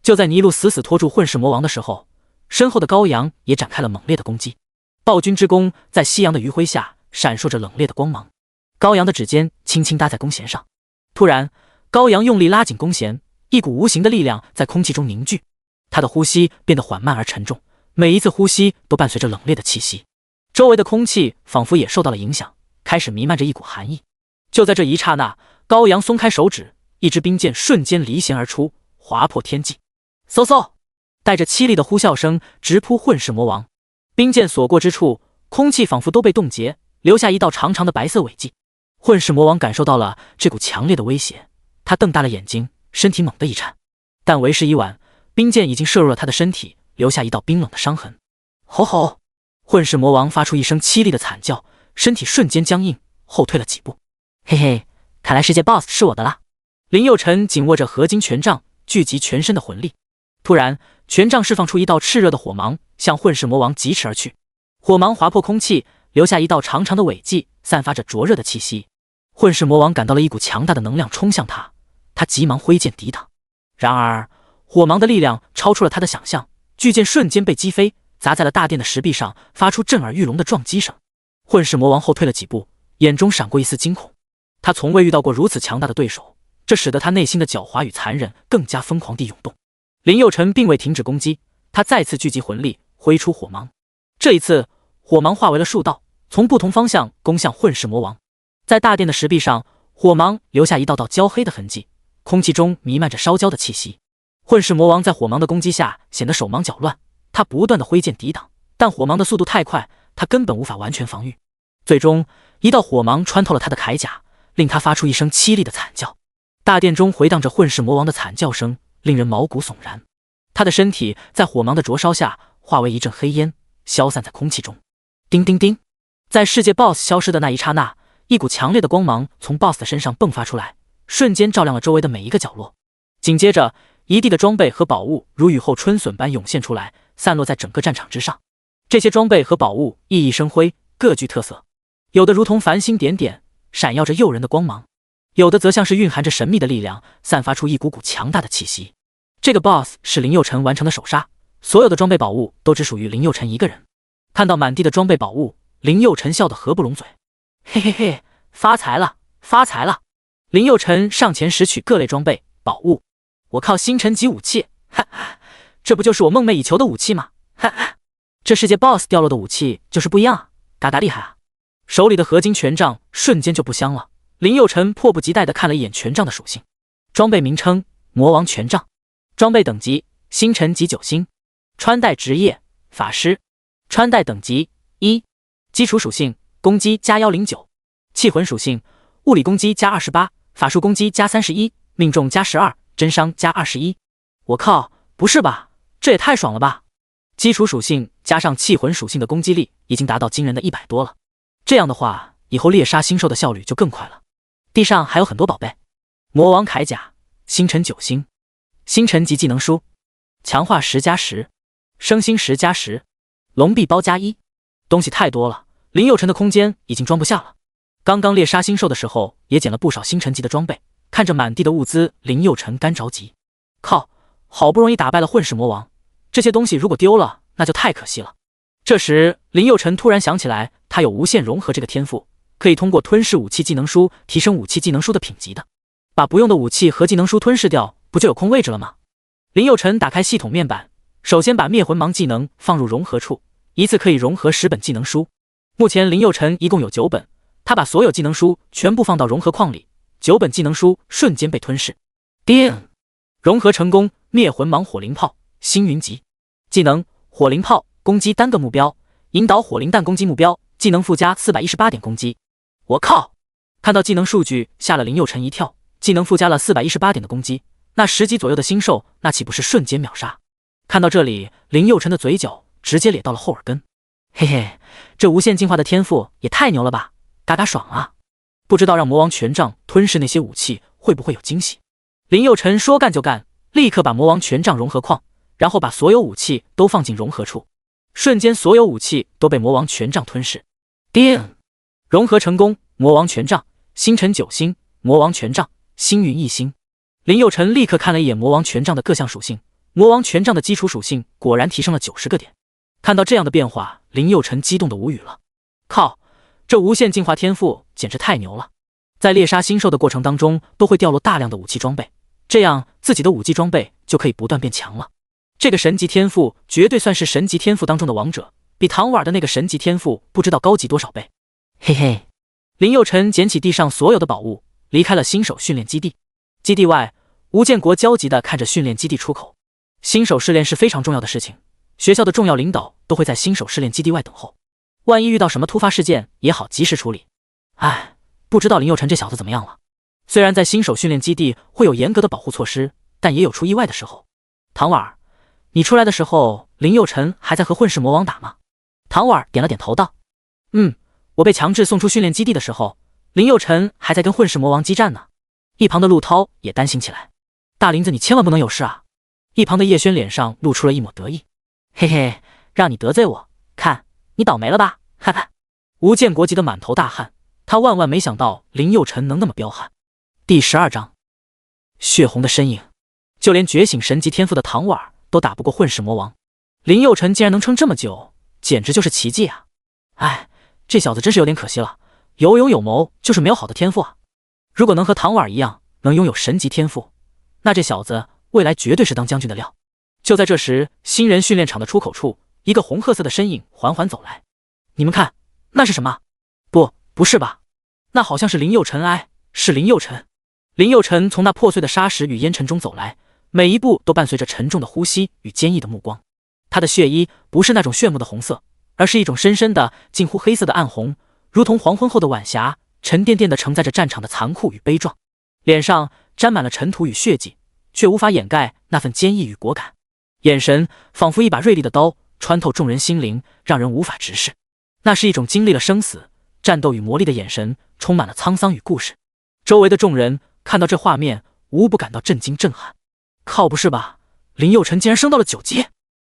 就在尼禄死死拖住混世魔王的时候，身后的羔羊也展开了猛烈的攻击。暴君之弓在夕阳的余晖下闪烁着冷冽的光芒，羔羊的指尖轻轻搭在弓弦上。突然，羔羊用力拉紧弓弦，一股无形的力量在空气中凝聚，他的呼吸变得缓慢而沉重，每一次呼吸都伴随着冷冽的气息。周围的空气仿佛也受到了影响，开始弥漫着一股寒意。就在这一刹那，羔羊松开手指，一支冰箭瞬间离弦而出，划破天际。嗖嗖，带着凄厉的呼啸声直扑混世魔王。冰箭所过之处，空气仿佛都被冻结，留下一道长长的白色尾迹。混世魔王感受到了这股强烈的威胁，他瞪大了眼睛，身体猛地一颤。但为时已晚，冰箭已经射入了他的身体，留下一道冰冷的伤痕。吼吼！混世魔王发出一声凄厉的惨叫，身体瞬间僵硬，后退了几步。嘿嘿，看来世界 BOSS 是我的啦！林佑辰紧握着合金权杖，聚集全身的魂力。突然，权杖释放出一道炽热的火芒，向混世魔王疾驰而去。火芒划破空气，留下一道长长的尾迹，散发着灼热的气息。混世魔王感到了一股强大的能量冲向他，他急忙挥剑抵挡。然而，火芒的力量超出了他的想象，巨剑瞬间被击飞，砸在了大殿的石壁上，发出震耳欲聋的撞击声。混世魔王后退了几步，眼中闪过一丝惊恐。他从未遇到过如此强大的对手，这使得他内心的狡猾与残忍更加疯狂地涌动。林佑辰并未停止攻击，他再次聚集魂力，挥出火芒。这一次，火芒化为了数道，从不同方向攻向混世魔王。在大殿的石壁上，火芒留下一道道焦黑的痕迹，空气中弥漫着烧焦的气息。混世魔王在火芒的攻击下显得手忙脚乱，他不断的挥剑抵挡，但火芒的速度太快，他根本无法完全防御。最终，一道火芒穿透了他的铠甲，令他发出一声凄厉的惨叫。大殿中回荡着混世魔王的惨叫声，令人毛骨悚然。他的身体在火芒的灼烧下化为一阵黑烟，消散在空气中。叮叮叮，在世界 BOSS 消失的那一刹那，一股强烈的光芒从 BOSS 的身上迸发出来，瞬间照亮了周围的每一个角落。紧接着，一地的装备和宝物如雨后春笋般涌现出来，散落在整个战场之上。这些装备和宝物熠熠生辉，各具特色，有的如同繁星点点，闪耀着诱人的光芒，有的则像是蕴含着神秘的力量，散发出一股股强大的气息。这个 BOSS 是林佑辰完成的首杀，所有的装备宝物都只属于林佑辰一个人。看到满地的装备宝物，林佑辰笑得合不拢嘴。嘿嘿嘿，发财了，发财了！林佑辰上前拾取各类装备宝物。我靠，星辰级武器，哈哈，这不就是我梦寐以求的武器吗？哈哈，这世界 BOSS 掉落的武器就是不一样啊，嘎嘎厉害啊！手里的合金权杖瞬间就不香了。林佑辰迫不及待地看了一眼权杖的属性，装备名称：魔王权杖，装备等级：星辰级9星，穿戴职业：法师，穿戴等级1，基础属性：攻击加109，器魂属性：物理攻击加28，法术攻击加31，命中加12，真伤加21。我靠，不是吧，这也太爽了吧！基础属性加上器魂属性的攻击力已经达到惊人的100多了，这样的话，以后猎杀星兽的效率就更快了。地上还有很多宝贝，魔王铠甲，星辰9星，星辰级技能书，强化10+10，升星10+10，龙臂包+1，东西太多了，林佑辰的空间已经装不下了。刚刚猎杀星兽的时候也捡了不少星辰级的装备，看着满地的物资，林佑辰干着急。靠，好不容易打败了混世魔王，这些东西如果丢了，那就太可惜了。这时，林佑辰突然想起来，他有无限融合这个天赋，可以通过吞噬武器技能书提升武器技能书的品级的。把不用的武器和技能书吞噬掉，不就有空位置了吗？林佑辰打开系统面板，首先把灭魂芒技能放入融合处，一次可以融合10本技能书。目前林佑辰一共有9本，他把所有技能书全部放到融合框里，9本技能书瞬间被吞噬。叮，融合成功！灭魂芒火灵炮，星云级，技能火灵炮，攻击单个目标，引导火灵弹攻击目标，技能附加418点攻击。我靠！看到技能数据，吓了林佑辰一跳，技能附加了418点的攻击，那10级左右的星兽，那岂不是瞬间秒杀？看到这里，林佑辰的嘴角直接咧到了后耳根。嘿嘿，这无限进化的天赋也太牛了吧，嘎嘎爽啊！不知道让魔王权杖吞噬那些武器会不会有惊喜？林佑辰说干就干，立刻把魔王权杖融合框，然后把所有武器都放进融合处，瞬间所有武器都被魔王权杖吞噬。叮，融合成功！魔王权杖，星辰9星，魔王权杖，星云1星，林佑辰立刻看了一眼魔王权杖的各项属性，魔王权杖的基础属性果然提升了90个点。看到这样的变化，林佑辰激动的无语了。靠，这无限进化天赋简直太牛了！在猎杀星兽的过程当中，都会掉落大量的武器装备，这样自己的武器装备就可以不断变强了。这个神级天赋绝对算是神级天赋当中的王者，比唐婉的那个神级天赋不知道高级多少倍。嘿嘿，林佑辰捡起地上所有的宝物，离开了新手训练基地。基地外，吴建国焦急地看着训练基地出口。新手试炼是非常重要的事情，学校的重要领导都会在新手试炼基地外等候，万一遇到什么突发事件也好及时处理。唉，不知道林佑辰这小子怎么样了。虽然在新手训练基地会有严格的保护措施，但也有出意外的时候。唐婉，你出来的时候，林佑辰还在和混世魔王打吗？唐婉点了点头道：我被强制送出训练基地的时候，林佑辰还在跟混世魔王激战呢。一旁的陆涛也担心起来：大林子你千万不能有事啊！一旁的叶轩脸上露出了一抹得意：嘿嘿，让你得罪我，看你倒霉了吧，哈哈。吴建国急得满头大汗，他万万没想到林佑辰能那么彪悍。第12章，血红的身影。就连觉醒神级天赋的唐婉都打不过混世魔王，林佑辰竟然能撑这么久，简直就是奇迹啊！哎，这小子真是有点可惜了，有勇有谋，就是没有好的天赋啊。如果能和唐婉一样能拥有神级天赋，那这小子未来绝对是当将军的料。就在这时，新人训练场的出口处，一个红褐色的身影缓缓走来。你们看，那是什么？不是吧？那好像是林佑辰，是林佑辰。林佑辰从那破碎的沙石与烟尘中走来，每一步都伴随着沉重的呼吸与坚毅的目光。他的血衣不是那种炫目的红色，而是一种深深的近乎黑色的暗红，如同黄昏后的晚霞，沉甸甸地承载着战场的残酷与悲壮。脸上沾满了尘土与血迹，却无法掩盖那份坚毅与果敢。眼神仿佛一把锐利的刀，穿透众人心灵，让人无法直视。那是一种经历了生死、战斗与磨砺的眼神，充满了沧桑与故事。周围的众人看到这画面，无不感到震惊震撼。靠，不是吧，林佑辰竟然升到了9级！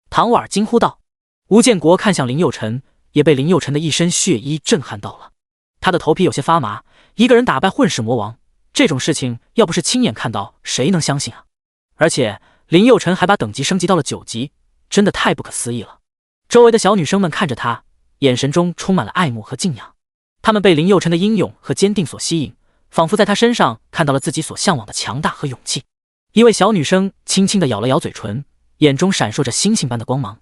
唐婉惊呼道。吴建国看向林佑辰，也被林佑辰的一身血衣震撼到了。他的头皮有些发麻，一个人打败混世魔王，这种事情要不是亲眼看到，谁能相信啊？而且林佑辰还把等级升级到了9级，真的太不可思议了。周围的小女生们看着他，眼神中充满了爱慕和敬仰。她们被林佑辰的英勇和坚定所吸引，仿佛在他身上看到了自己所向往的强大和勇气。一位小女生轻轻地咬了咬嘴唇，眼中闪烁着星星般的光芒。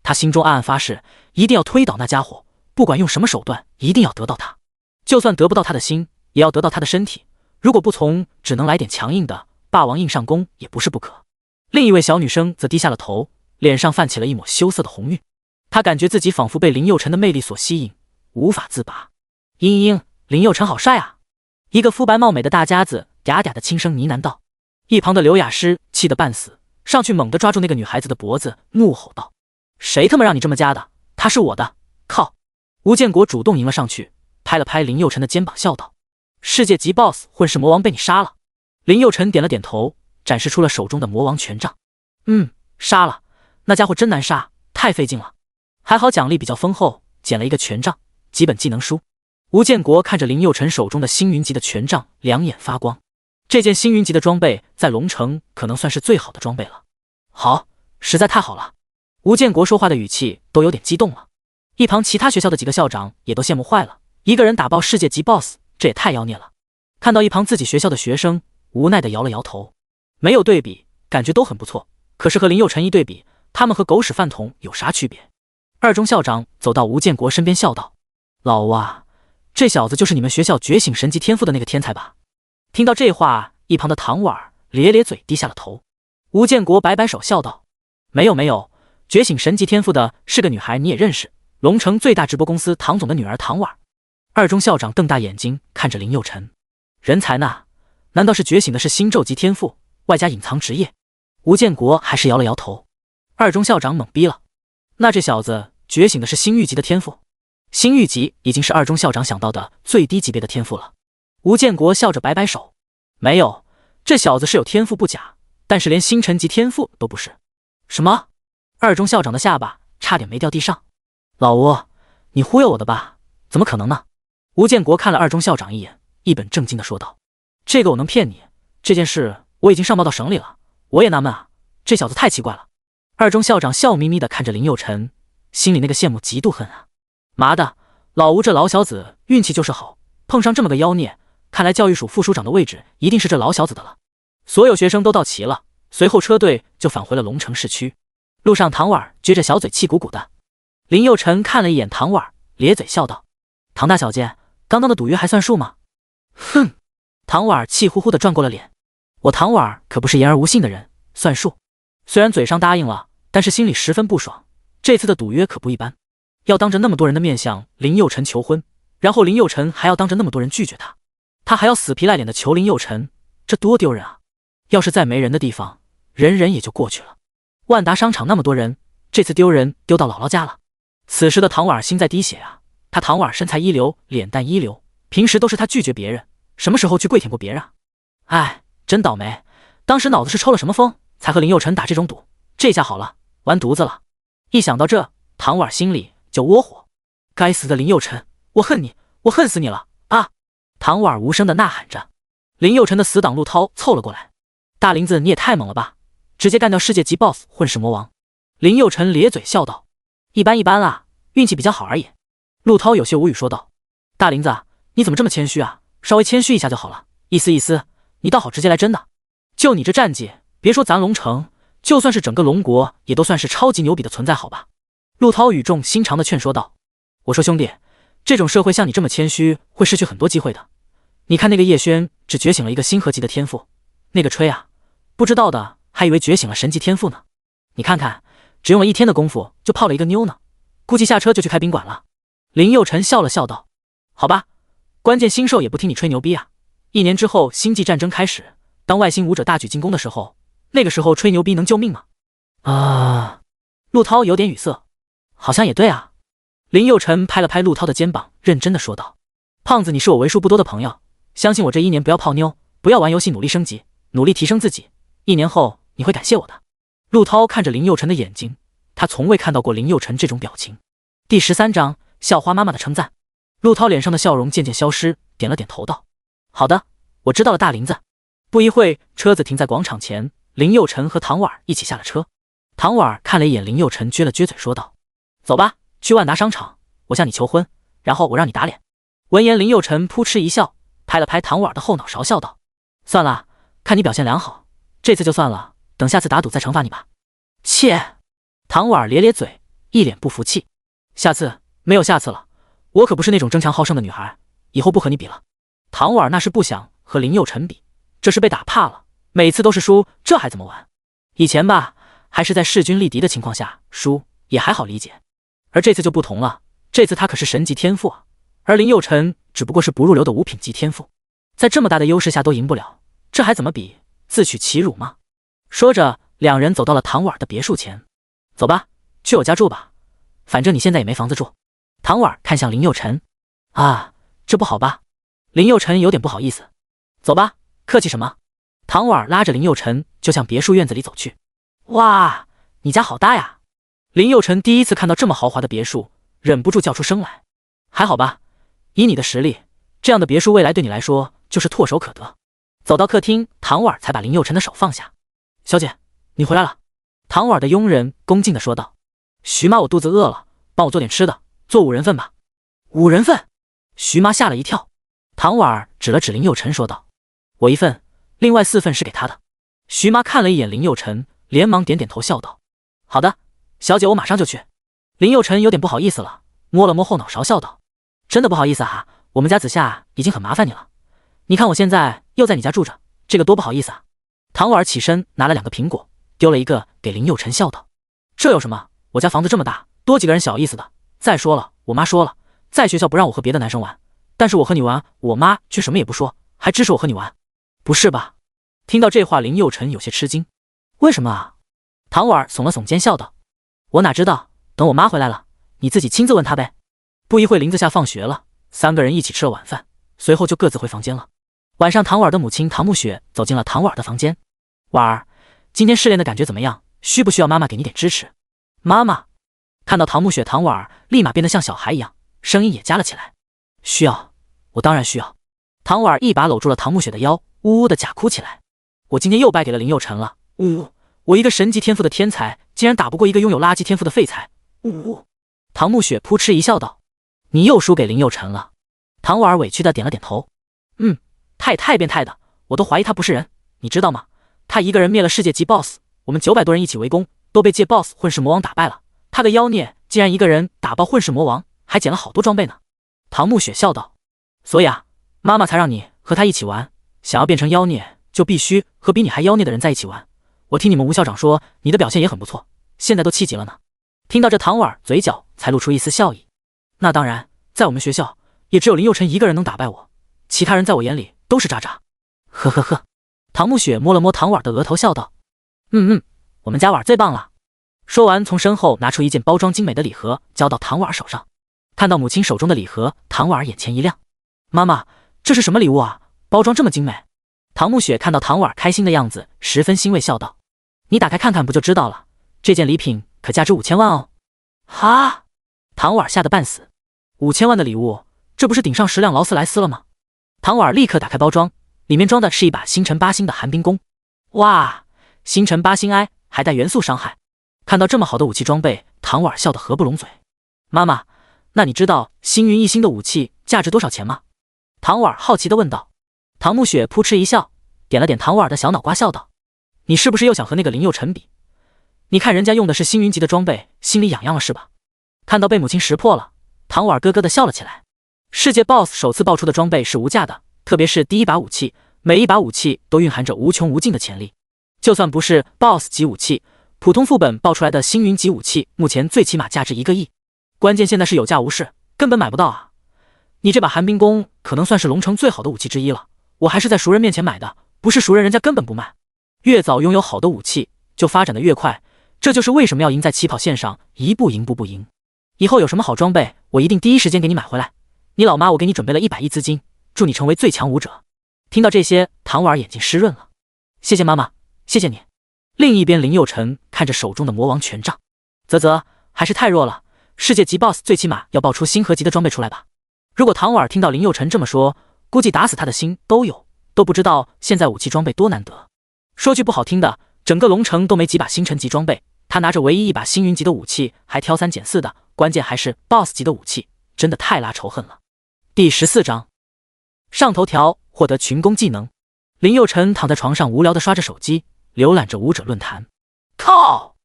她心中暗暗发誓，一定要推倒那家伙，不管用什么手段，一定要得到他。就算得不到他的心，也要得到他的身体。如果不从，只能来点强硬的，霸王硬上弓也不是不可。另一位小女生则低下了头，脸上泛起了一抹羞涩的红晕。她感觉自己仿佛被林佑辰的魅力所吸引，无法自拔。嘤，林佑辰好帅啊！一个肤白貌美的大家子嗲嗲的轻声呢喃道。一旁的刘雅诗气得半死，上去猛地抓住那个女孩子的脖子，怒吼道：谁他妈让你这么夹的？她是我的！靠！吴建国主动迎了上去，拍了拍林佑辰的肩膀，笑道：世界级 BOSS 混世魔王被你杀了。林佑辰点了点头，展示出了手中的魔王权杖。杀了，那家伙真难杀，太费劲了。还好奖励比较丰厚，捡了一个权杖，几本技能书。吴建国看着林佑辰手中的星云级的权杖，两眼发光。这件星云级的装备在龙城可能算是最好的装备了。好，实在太好了。吴建国说话的语气都有点激动了。一旁其他学校的几个校长也都羡慕坏了，一个人打爆世界级 BOSS， 这也太妖孽了。看到一旁自己学校的学生，无奈地摇了摇头。没有对比，感觉都很不错，可是和林佑辰一对比，他们和狗屎饭桶有啥区别？二中校长走到吴建国身边笑道：老吴啊，这小子就是你们学校觉醒神级天赋的那个天才吧？听到这话，一旁的唐婉咧咧嘴，低下了头。吴建国摆摆手笑道：没有，觉醒神级天赋的是个女孩，你也认识，龙城最大直播公司唐总的女儿唐婉。二中校长瞪大眼睛看着林佑辰，人才呢？难道是觉醒的是星咒级天赋，外加隐藏职业？吴建国还是摇了摇头。二中校长懵逼了，那这小子觉醒的是星域级的天赋？星域级已经是二中校长想到的最低级别的天赋了。吴建国笑着摆摆手，没有，这小子是有天赋不假，但是连星辰级天赋都不是。什么？二中校长的下巴差点没掉地上。老吴，你忽悠我的吧？怎么可能呢？吴建国看了二中校长一眼，一本正经地说道：这个我能骗你？这件事我已经上报到省里了。我也纳闷啊，这小子太奇怪了。二中校长笑眯眯地看着林佑辰，心里那个羡慕嫉妒恨啊！妈的，老吴这老小子运气就是好，碰上这么个妖孽，看来教育署副署长的位置一定是这老小子的了。所有学生都到齐了，随后车队就返回了龙城市区。路上，唐婉撅着小嘴气鼓鼓的。林佑辰看了一眼唐婉，咧嘴笑道：“唐大小姐，刚刚的赌约还算数吗？”哼！唐婉气呼呼地转过了脸。我唐婉可不是言而无信的人，算数。虽然嘴上答应了，但是心里十分不爽。这次的赌约可不一般，要当着那么多人的面向林佑辰求婚，然后林佑辰还要当着那么多人拒绝他，他还要死皮赖脸的求林佑辰，这多丢人啊！要是在没人的地方，忍忍也就过去了。万达商场那么多人，这次丢人丢到姥姥家了。此时的唐婉心在滴血啊！她唐婉身材一流，脸蛋一流，平时都是她拒绝别人，什么时候去跪舔过别人啊？哎，真倒霉！当时脑子是抽了什么风，才和林佑辰打这种赌？这下好了，完犊子了！一想到这，唐婉心里就窝火。该死的林佑辰，我恨你，我恨死你了啊！唐婉无声的呐喊着。林佑辰的死党陆涛凑了过来：“大林子，你也太猛了吧！直接干掉世界级 BOSS 混世魔王。”林佑辰咧嘴笑道：“一般一般啦，运气比较好而已。”陆涛有些无语说道：“大林子，你怎么这么谦虚啊？稍微谦虚一下就好了，意思意思，你倒好直接来真的。就你这战绩，别说咱龙城，就算是整个龙国，也都算是超级牛逼的存在，好吧？”陆涛语重心长的劝说道：“我说兄弟，这种社会像你这么谦虚，会失去很多机会的。你看那个叶轩，只觉醒了一个星河级的天赋，那个吹啊，不知道的还以为觉醒了神级天赋呢。你看看，只用了1天的功夫就泡了一个妞呢，估计下车就去开宾馆了。”林佑辰笑了笑道：“好吧，关键星兽也不听你吹牛逼啊。1年之后星际战争开始，当外星武者大举进攻的时候，那个时候吹牛逼能救命吗？”啊！陆涛有点语塞。好像也对啊。林佑辰拍了拍陆涛的肩膀，认真的说道：“胖子，你是我为数不多的朋友，相信我这1年不要泡妞，不要玩游戏，努力升级，努力提升自己。1年后你会感谢我的。”陆涛看着林佑辰的眼睛，他从未看到过林佑辰这种表情。第13章，校花妈妈的称赞。陆涛脸上的笑容渐渐消失，点了点头道：“好的，我知道了，大林子。”不一会，车子停在广场前，林佑辰和唐婉一起下了车。唐婉看了一眼林佑辰，撅了撅嘴说道：“走吧，去万达商场，我向你求婚，然后我让你打脸。”闻言，林佑辰扑哧一笑，拍了拍唐婉的后脑勺，笑道：“算了，看你表现良好，这次就算了，等下次打赌再惩罚你吧。”切！唐婉咧咧嘴，一脸不服气：“下次没有下次了，我可不是那种争强好胜的女孩，以后不和你比了。”唐婉那是不想和林佑辰比，这是被打怕了，每次都是输，这还怎么玩？以前吧，还是在势均力敌的情况下输也还好理解，而这次就不同了，这次他可是神级天赋啊，而林佑辰只不过是不入流的5品级天赋，在这么大的优势下都赢不了，这还怎么比？自取其辱吗？说着，两人走到了唐婉的别墅前。走吧，去我家住吧，反正你现在也没房子住。唐婉看向林佑辰：“啊，这不好吧？”林佑辰有点不好意思：“走吧，客气什么？”唐婉拉着林佑辰就向别墅院子里走去。哇，你家好大呀！林佑辰第一次看到这么豪华的别墅，忍不住叫出声来。还好吧，以你的实力，这样的别墅未来对你来说就是唾手可得。走到客厅，唐婉才把林佑辰的手放下。小姐，你回来了。唐婉的佣人恭敬地说道。徐妈，我肚子饿了，帮我做点吃的，做5人份吧。5人份？徐妈吓了一跳。唐婉指了指林佑辰说道：“我1份，另外4份是给他的。”徐妈看了一眼林佑辰，连忙点点头笑道：“好的，小姐，我马上就去。”林佑辰有点不好意思了，摸了摸后脑勺笑道：“真的不好意思啊，我们家子夏已经很麻烦你了，你看我现在又在你家住着，这个多不好意思啊。”唐婉起身拿了2个苹果，丢了1个给林佑辰笑道：“这有什么？我家房子这么大，多几个人小意思的。再说了，我妈说了，在学校不让我和别的男生玩，但是我和你玩，我妈却什么也不说，还支持我和你玩。不是吧？”听到这话，林佑辰有些吃惊。为什么啊？唐婉耸了耸肩笑道：“我哪知道，等我妈回来了，你自己亲自问她呗。”不一会，林子夏放学了，3个人一起吃了晚饭，随后就各自回房间了。晚上，唐婉的母亲唐慕雪走进了唐婉的房间。婉儿，今天试炼的感觉怎么样？需不需要妈妈给你点支持？妈妈看到唐慕雪，唐婉立马变得像小孩一样，声音也加了起来。需要，我当然需要。唐婉一把搂住了唐慕雪的腰，呜呜的假哭起来。我今天又败给了林佑辰了。我一个神级天赋的天才，竟然打不过一个拥有垃圾天赋的废材。唐暮雪扑哧一笑道：“你又输给林佑辰了。”唐婉儿委屈的点了点头。他也太变态的，我都怀疑他不是人。你知道吗？他一个人灭了世界级 BOSS， 我们900多人一起围攻，都被界 BOSS 混世魔王打败了。他个妖孽竟然一个人打爆混世魔王，还捡了好多装备呢。唐暮雪笑道：“所以啊，妈妈才让你和他一起玩。想要变成妖孽，就必须和比你还妖孽的人在一起玩。我听你们吴校长说，你的表现也很不错，现在都7级了呢。”听到这，唐婉儿嘴角才露出一丝笑意。那当然，在我们学校也只有林佑辰一个人能打败我，其他人在我眼里都是渣渣。呵呵呵。唐暮雪摸了摸唐婉儿的额头，笑道：“我们家婉儿最棒了。”说完，从身后拿出一件包装精美的礼盒，交到唐婉儿手上。看到母亲手中的礼盒，唐婉儿眼前一亮：“妈妈，这是什么礼物啊？包装这么精美？”唐暮雪看到唐婉儿开心的样子，十分欣慰，笑道：“你打开看看不就知道了，这件礼品可价值5000万哦。”哈！唐婉儿吓得半死，5000万的礼物，这不是顶上10辆劳斯莱斯了吗？唐婉儿立刻打开包装，里面装的是一把星辰8星的寒冰弓。哇，星辰8星 I 还带元素伤害。看到这么好的武器装备，唐婉儿笑得合不拢嘴。妈妈，那你知道星云1星的武器价值多少钱吗？唐婉儿好奇地问道。唐暮雪扑哧一笑，点了点唐婉儿的小脑瓜，笑道：“你是不是又想和那个林佑辰比？你看人家用的是星云级的装备，心里痒痒了是吧？”看到被母亲识破了，唐婉儿咯咯地笑了起来。世界 BOSS 首次爆出的装备是无价的，特别是第一把武器，每一把武器都蕴含着无穷无尽的潜力。就算不是 BOSS 级武器，普通副本爆出来的星云级武器，目前最起码价值1个亿。关键现在是有价无市，根本买不到啊！你这把寒冰弓可能算是龙城最好的武器之一了，我还是在熟人面前买的，不是熟人人家根本不卖。越早拥有好的武器，就发展的越快，这就是为什么要赢在起跑线上，一步赢步步赢。以后有什么好装备，我一定第一时间给你买回来。你老妈我给你准备了100亿资金，祝你成为最强武者。听到这些，唐婉儿眼睛湿润了。谢谢妈妈，谢谢你。另一边，林佑辰看着手中的魔王权杖，啧，还是太弱了，世界级 BOSS 最起码要爆出星河级的装备出来吧。如果唐婉儿听到林佑辰这么说，估计打死他的心都有，都不知道现在武器装备多难得。说句不好听的，整个龙城都没几把星辰级装备，他拿着唯一一把星云级的武器，还挑3拣4的，关键还是 BOSS 级的武器，真的太拉仇恨了。第14章上头条，获得群攻技能。林佑辰躺在床上无聊地刷着手机，浏览着武者论坛。靠！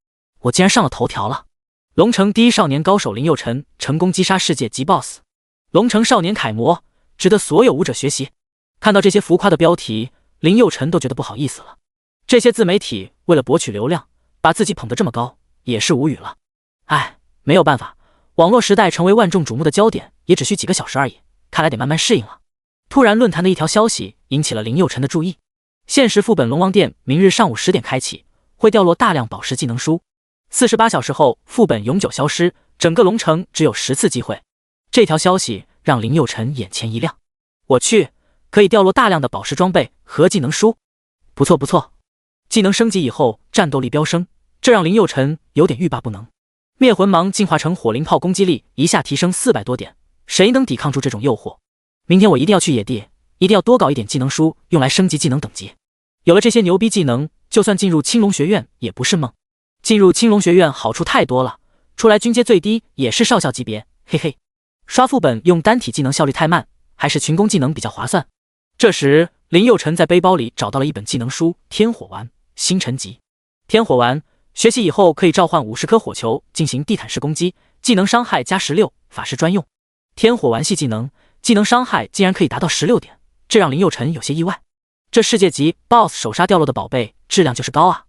我竟然上了头条了！龙城第一少年高手林佑辰成功击杀世界级 BOSS， 龙城少年楷模，值得所有武者学习。看到这些浮夸的标题，林佑辰都觉得不好意思了。这些自媒体为了博取流量，把自己捧得这么高，也是无语了。哎，没有办法，网络时代成为万众瞩目的焦点，也只需几个小时而已，看来得慢慢适应了。突然，论坛的一条消息引起了林佑辰的注意。限时副本龙王殿明日上午10点开启，会掉落大量宝石技能书。48小时后，副本永久消失，整个龙城只有10次机会。这条消息让林佑辰眼前一亮。我去，可以掉落大量的宝石装备和技能书，不错不错。技能升级以后，战斗力飙升，这让林佑辰有点欲罢不能。灭魂芒进化成火灵炮，攻击力一下提升400多点，谁能抵抗住这种诱惑？明天我一定要去野地，一定要多搞一点技能书，用来升级技能等级。有了这些牛逼技能，就算进入青龙学院也不是梦。进入青龙学院好处太多了，出来军阶最低也是少校级别，嘿嘿。刷副本用单体技能效率太慢，还是群攻技能比较划算。这时，林佑辰在背包里找到了一本技能书《天火丸》星辰级。天火丸学习以后可以召唤50颗火球进行地毯式攻击，技能伤害加16，法师专用。天火丸系技能，技能伤害竟然可以达到16点，这让林佑辰有些意外。这世界级 BOSS 手杀掉落的宝贝质量就是高啊！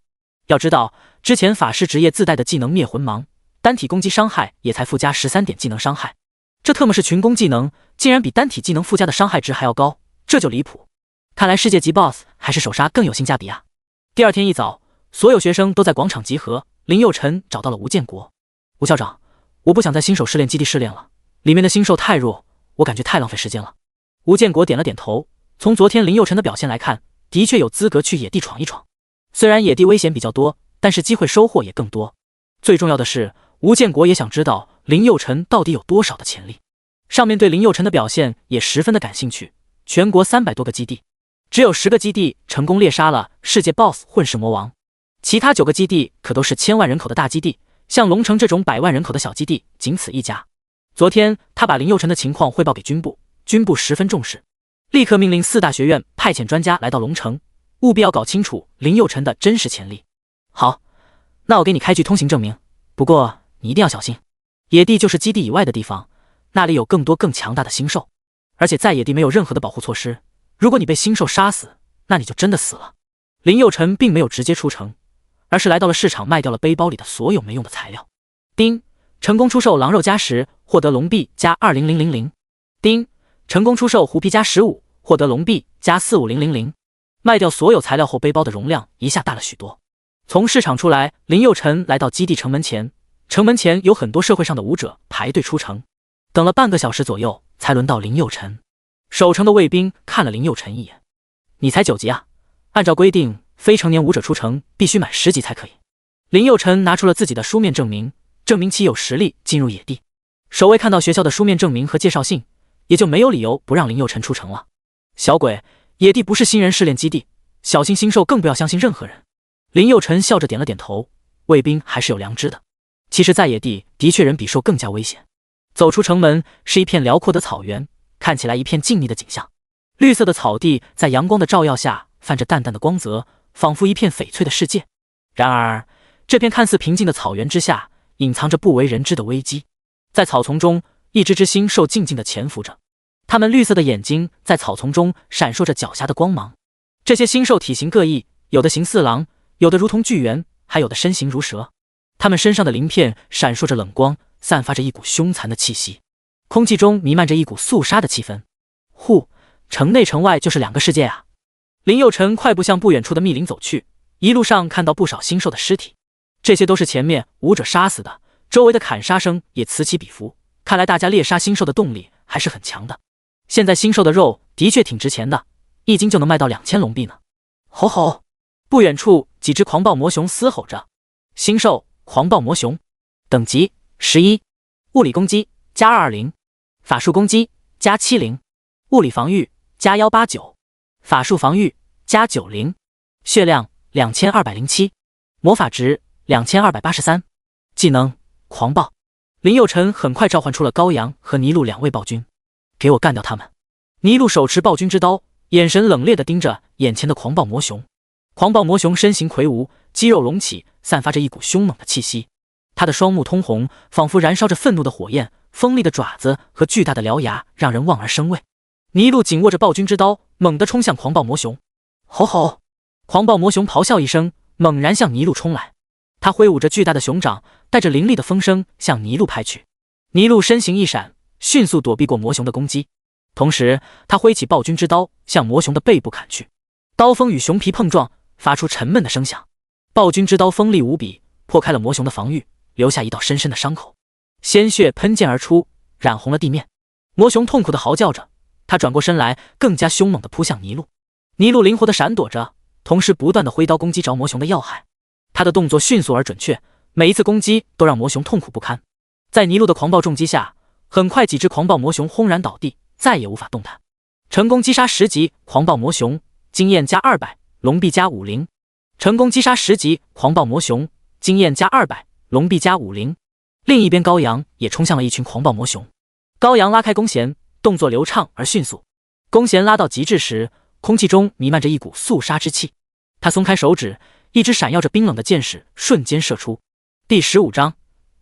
要知道，之前法师职业自带的技能灭魂芒，单体攻击伤害也才附加13点技能伤害，这特么是群攻技能，竟然比单体技能附加的伤害值还要高，这就离谱。看来世界级 BOSS 还是手杀更有性价比啊！第二天一早，所有学生都在广场集合，林佑辰找到了吴建国。吴校长，我不想在新手试炼基地试炼了，里面的新兽太弱，我感觉太浪费时间了。吴建国点了点头，从昨天林佑辰的表现来看，的确有资格去野地闯一闯。虽然野地危险比较多，但是机会收获也更多。最重要的是，吴建国也想知道林佑辰到底有多少的潜力。上面对林佑辰的表现也十分的感兴趣，全国300多个基地，只有10个基地成功猎杀了世界 BOSS 混世魔王，其他9个基地可都是千万人口的大基地，像龙城这种100万人口的小基地仅此一家。昨天他把林佑成的情况汇报给军部，军部十分重视，立刻命令4大学院派遣专家来到龙城，务必要搞清楚林佑成的真实潜力。好，那我给你开具通行证明，不过你一定要小心，野地就是基地以外的地方，那里有更多更强大的星兽，而且在野地没有任何的保护措施，如果你被星兽杀死，那你就真的死了。林佑成并没有直接出城，而是来到了市场，卖掉了背包里的所有没用的材料。丁，成功出售狼肉加10，获得龙币加20000。丁，成功出售狐皮加15，获得龙币加45000。卖掉所有材料后，背包的容量一下大了许多。从市场出来，林佑成来到基地城门前，城门前有很多社会上的武者排队出城，等了半个小时左右，才轮到林佑成。守城的卫兵看了林佑成一眼，你才9级啊，按照规定非成年武者出城必须满10级才可以。林佑成拿出了自己的书面证明，证明其有实力进入野地。守卫看到学校的书面证明和介绍信，也就没有理由不让林佑成出城了。小鬼，野地不是新人试炼基地，小心星兽，更不要相信任何人。林佑成笑着点了点头，卫兵还是有良知的。其实在野地的确人比兽更加危险。走出城门是一片辽阔的草原，看起来一片静谧的景象，绿色的草地在阳光的照耀下泛着淡淡的光泽，仿佛一片翡翠的世界。然而这片看似平静的草原之下，隐藏着不为人知的危机。在草丛中，一只只星兽静静地潜伏着，它们绿色的眼睛在草丛中闪烁着狡黠的光芒。这些星兽体型各异，有的形似狼，有的如同巨猿，还有的身形如蛇。它们身上的鳞片闪烁着冷光，散发着一股凶残的气息，空气中弥漫着一股肃杀的气氛。呼，城内城外就是2个世界啊！林佑成快步向不远处的密林走去，一路上看到不少星兽的尸体，这些都是前面武者杀死的，周围的砍杀声也此起彼伏，看来大家猎杀星兽的动力还是很强的。现在星兽的肉的确挺值钱的，1斤就能卖到2000龙币呢。吼吼！不远处几只狂暴魔熊嘶吼着。星兽狂暴魔熊，等级11，物理攻击加220，法术攻击加70，物理防御加189，法术防御加90，血量2207，魔法值2283，技能狂暴。林佑成很快召唤出了高阳和尼禄2位暴君，给我干掉他们！尼禄手持暴君之刀，眼神冷冽地盯着眼前的狂暴魔熊。狂暴魔熊身形魁梧，肌肉隆起，散发着一股凶猛的气息。它的双目通红，仿佛燃烧着愤怒的火焰，锋利的爪子和巨大的獠牙让人望而生畏。尼禄紧握着暴君之刀，猛地冲向狂暴魔熊。吼吼！狂暴魔熊咆哮一声，猛然向尼禄冲来。他挥舞着巨大的熊掌，带着凌厉的风声向尼禄拍去。尼禄身形一闪，迅速躲避过魔熊的攻击，同时他挥起暴君之刀向魔熊的背部砍去。刀锋与熊皮碰撞，发出沉闷的声响。暴君之刀锋利无比，破开了魔熊的防御，留下一道深深的伤口，鲜血喷溅而出，染红了地面。魔熊痛苦地嚎叫着，他转过身来，更加凶猛地扑向尼禄。尼禄灵活地闪躲着，同时不断地挥刀攻击着魔熊的要害。他的动作迅速而准确，每一次攻击都让魔熊痛苦不堪。在尼禄的狂暴重击下，很快几只狂暴魔熊轰然倒地，再也无法动弹。成功击杀10级狂暴魔熊，经验加200，龙币加50。成功击杀10级狂暴魔熊，经验加200，龙币加50。另一边高阳也冲向了一群狂暴魔熊。高阳拉开弓弦，动作流畅而迅速。弓弦拉到极致时，空气中弥漫着一股肃杀之气。他松开手指，一支闪耀着冰冷的箭矢瞬间射出。第15章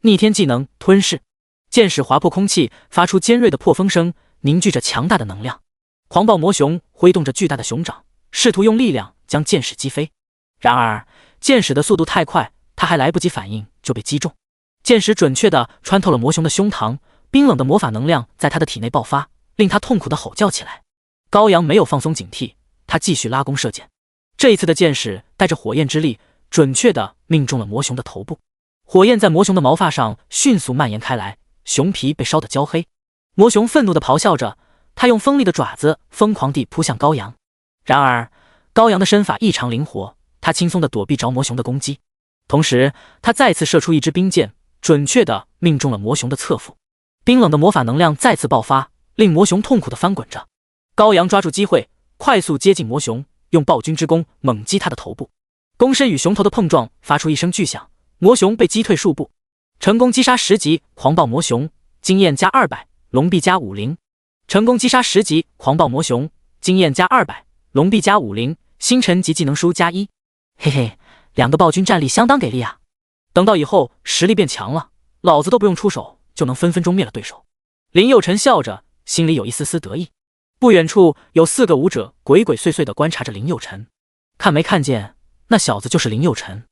逆天技能吞噬。箭矢划破空气，发出尖锐的破风声，凝聚着强大的能量。狂暴魔熊挥动着巨大的熊掌，试图用力量将箭矢击飞。然而箭矢的速度太快，他还来不及反应就被击中。箭矢准确地穿透了魔熊的胸膛，冰冷的魔法能量在他的体内爆发，令他痛苦地吼叫起来。高阳没有放松警惕，他继续拉弓射箭。这一次的箭矢带着火焰之力，准确地命中了魔熊的头部。火焰在魔熊的毛发上迅速蔓延开来，熊皮被烧得焦黑。魔熊愤怒地咆哮着，他用锋利的爪子疯狂地扑向高阳。然而高阳的身法异常灵活，他轻松地躲避着魔熊的攻击。同时他再次射出一支冰箭，准确地命中了魔熊的侧腹。冰冷的魔法能量再次爆发，令魔熊痛苦地翻滚着。高阳抓住机会，快速接近魔熊，用暴君之弓猛击他的头部。弓身与熊头的碰撞发出一声巨响，魔熊被击退数步，成功击杀10级狂暴魔熊，经验加200，龙币加50。成功击杀10级狂暴魔熊，经验加200，龙币加50，星辰级技能书加1。嘿嘿，两个暴君战力相当给力啊！等到以后实力变强了，老子都不用出手就能分分钟灭了对手。林佑辰笑着，心里有一丝丝得意。不远处有4个武者鬼鬼祟祟地观察着林佑辰，看没看见那小子就是林佑辰。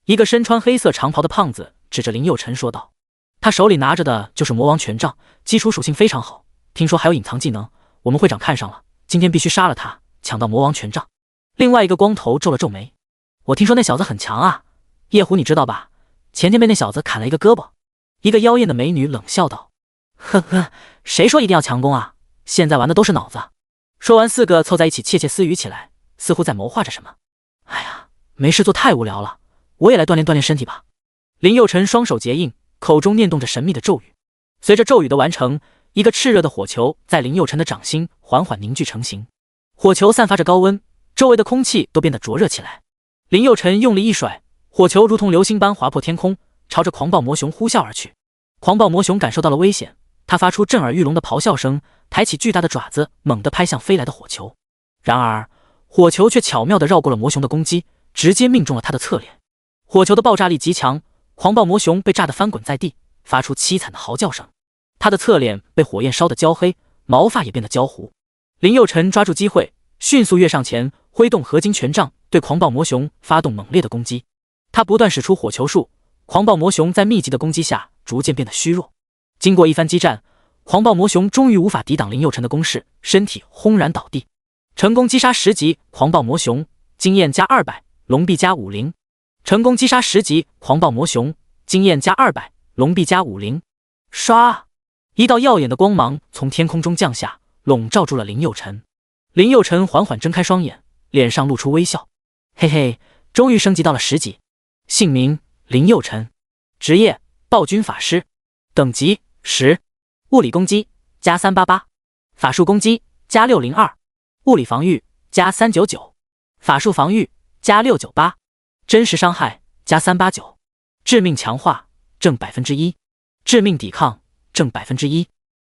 一个身穿黑色长袍的胖子指着林佑辰说道，他手里拿着的就是魔王权杖，基础属性非常好，听说还有隐藏技能，我们会长看上了，今天必须杀了他，抢到魔王权杖。另外一个光头皱了皱眉，我听说那小子很强啊，夜狐你知道吧？前天被那小子砍了一个胳膊。一个妖艳的美女冷笑道，呵呵，谁说一定要强攻啊，现在玩的都是脑子。说完，4个凑在一起窃窃私语起来，似乎在谋划着什么。哎呀，没事做太无聊了，我也来锻炼锻炼身体吧。林佑辰双手结印，口中念动着神秘的咒语。随着咒语的完成，一个炽热的火球在林佑辰的掌心缓缓凝聚成型。火球散发着高温，周围的空气都变得灼热起来。林佑辰用力一甩，火球如同流星般划破天空，朝着狂暴魔熊呼啸而去。狂暴魔熊感受到了危险，它发出震耳欲聋的咆哮声，抬起巨大的爪子，猛地拍向飞来的火球。然而，火球却巧妙地绕过了魔熊的攻击，直接命中了它的侧脸。火球的爆炸力极强，狂暴魔熊被炸得翻滚在地，发出凄惨的嚎叫声。它的侧脸被火焰烧得焦黑，毛发也变得焦糊。林佑辰抓住机会，迅速跃上前，挥动合金权杖，对狂暴魔熊发动猛烈的攻击。他不断使出火球术，狂暴魔熊在密集的攻击下逐渐变得虚弱。经过一番激战，狂暴魔熊终于无法抵挡林佑辰的攻势，身体轰然倒地。成功击杀10级狂暴魔熊，经验加200，龙币加50。成功击杀10级狂暴魔熊，经验加200，龙币加50。唰！一道耀眼的光芒从天空中降下，笼罩住了林佑辰。林佑辰缓缓睁开双眼，脸上露出微笑。嘿嘿，终于升级到了10级。姓名林佑辰，职业暴君法师，等级10，物理攻击加388，法术攻击加602，物理防御加399，法术防御加698，真实伤害加389，致命强化正1%，致命抵抗正1%，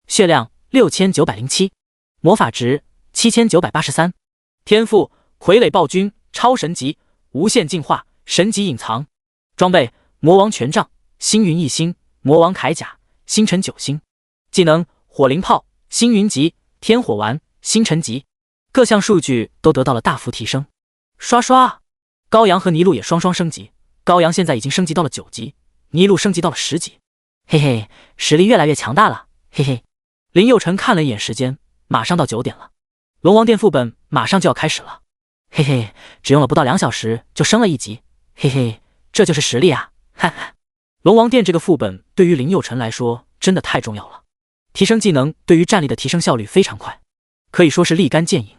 血量6907，魔法值7983，天赋傀儡暴君超神级，无限进化，神级隐藏。装备魔王权杖，星云1星，魔王铠甲，星辰9星。技能火灵炮，星云级，天火丸，星辰级。各项数据都得到了大幅提升。刷刷，高阳和尼禄也双双升级，高阳现在已经升级到了9级，尼禄升级到了10级。嘿嘿，实力越来越强大了，嘿嘿。林佑辰看了一眼时间，马上到9点了，龙王殿副本马上就要开始了。嘿嘿，只用了不到2小时就升了1级，嘿嘿，这就是实力啊！哈哈，龙王殿这个副本对于林佑辰来说真的太重要了，提升技能对于战力的提升效率非常快，可以说是立竿见影，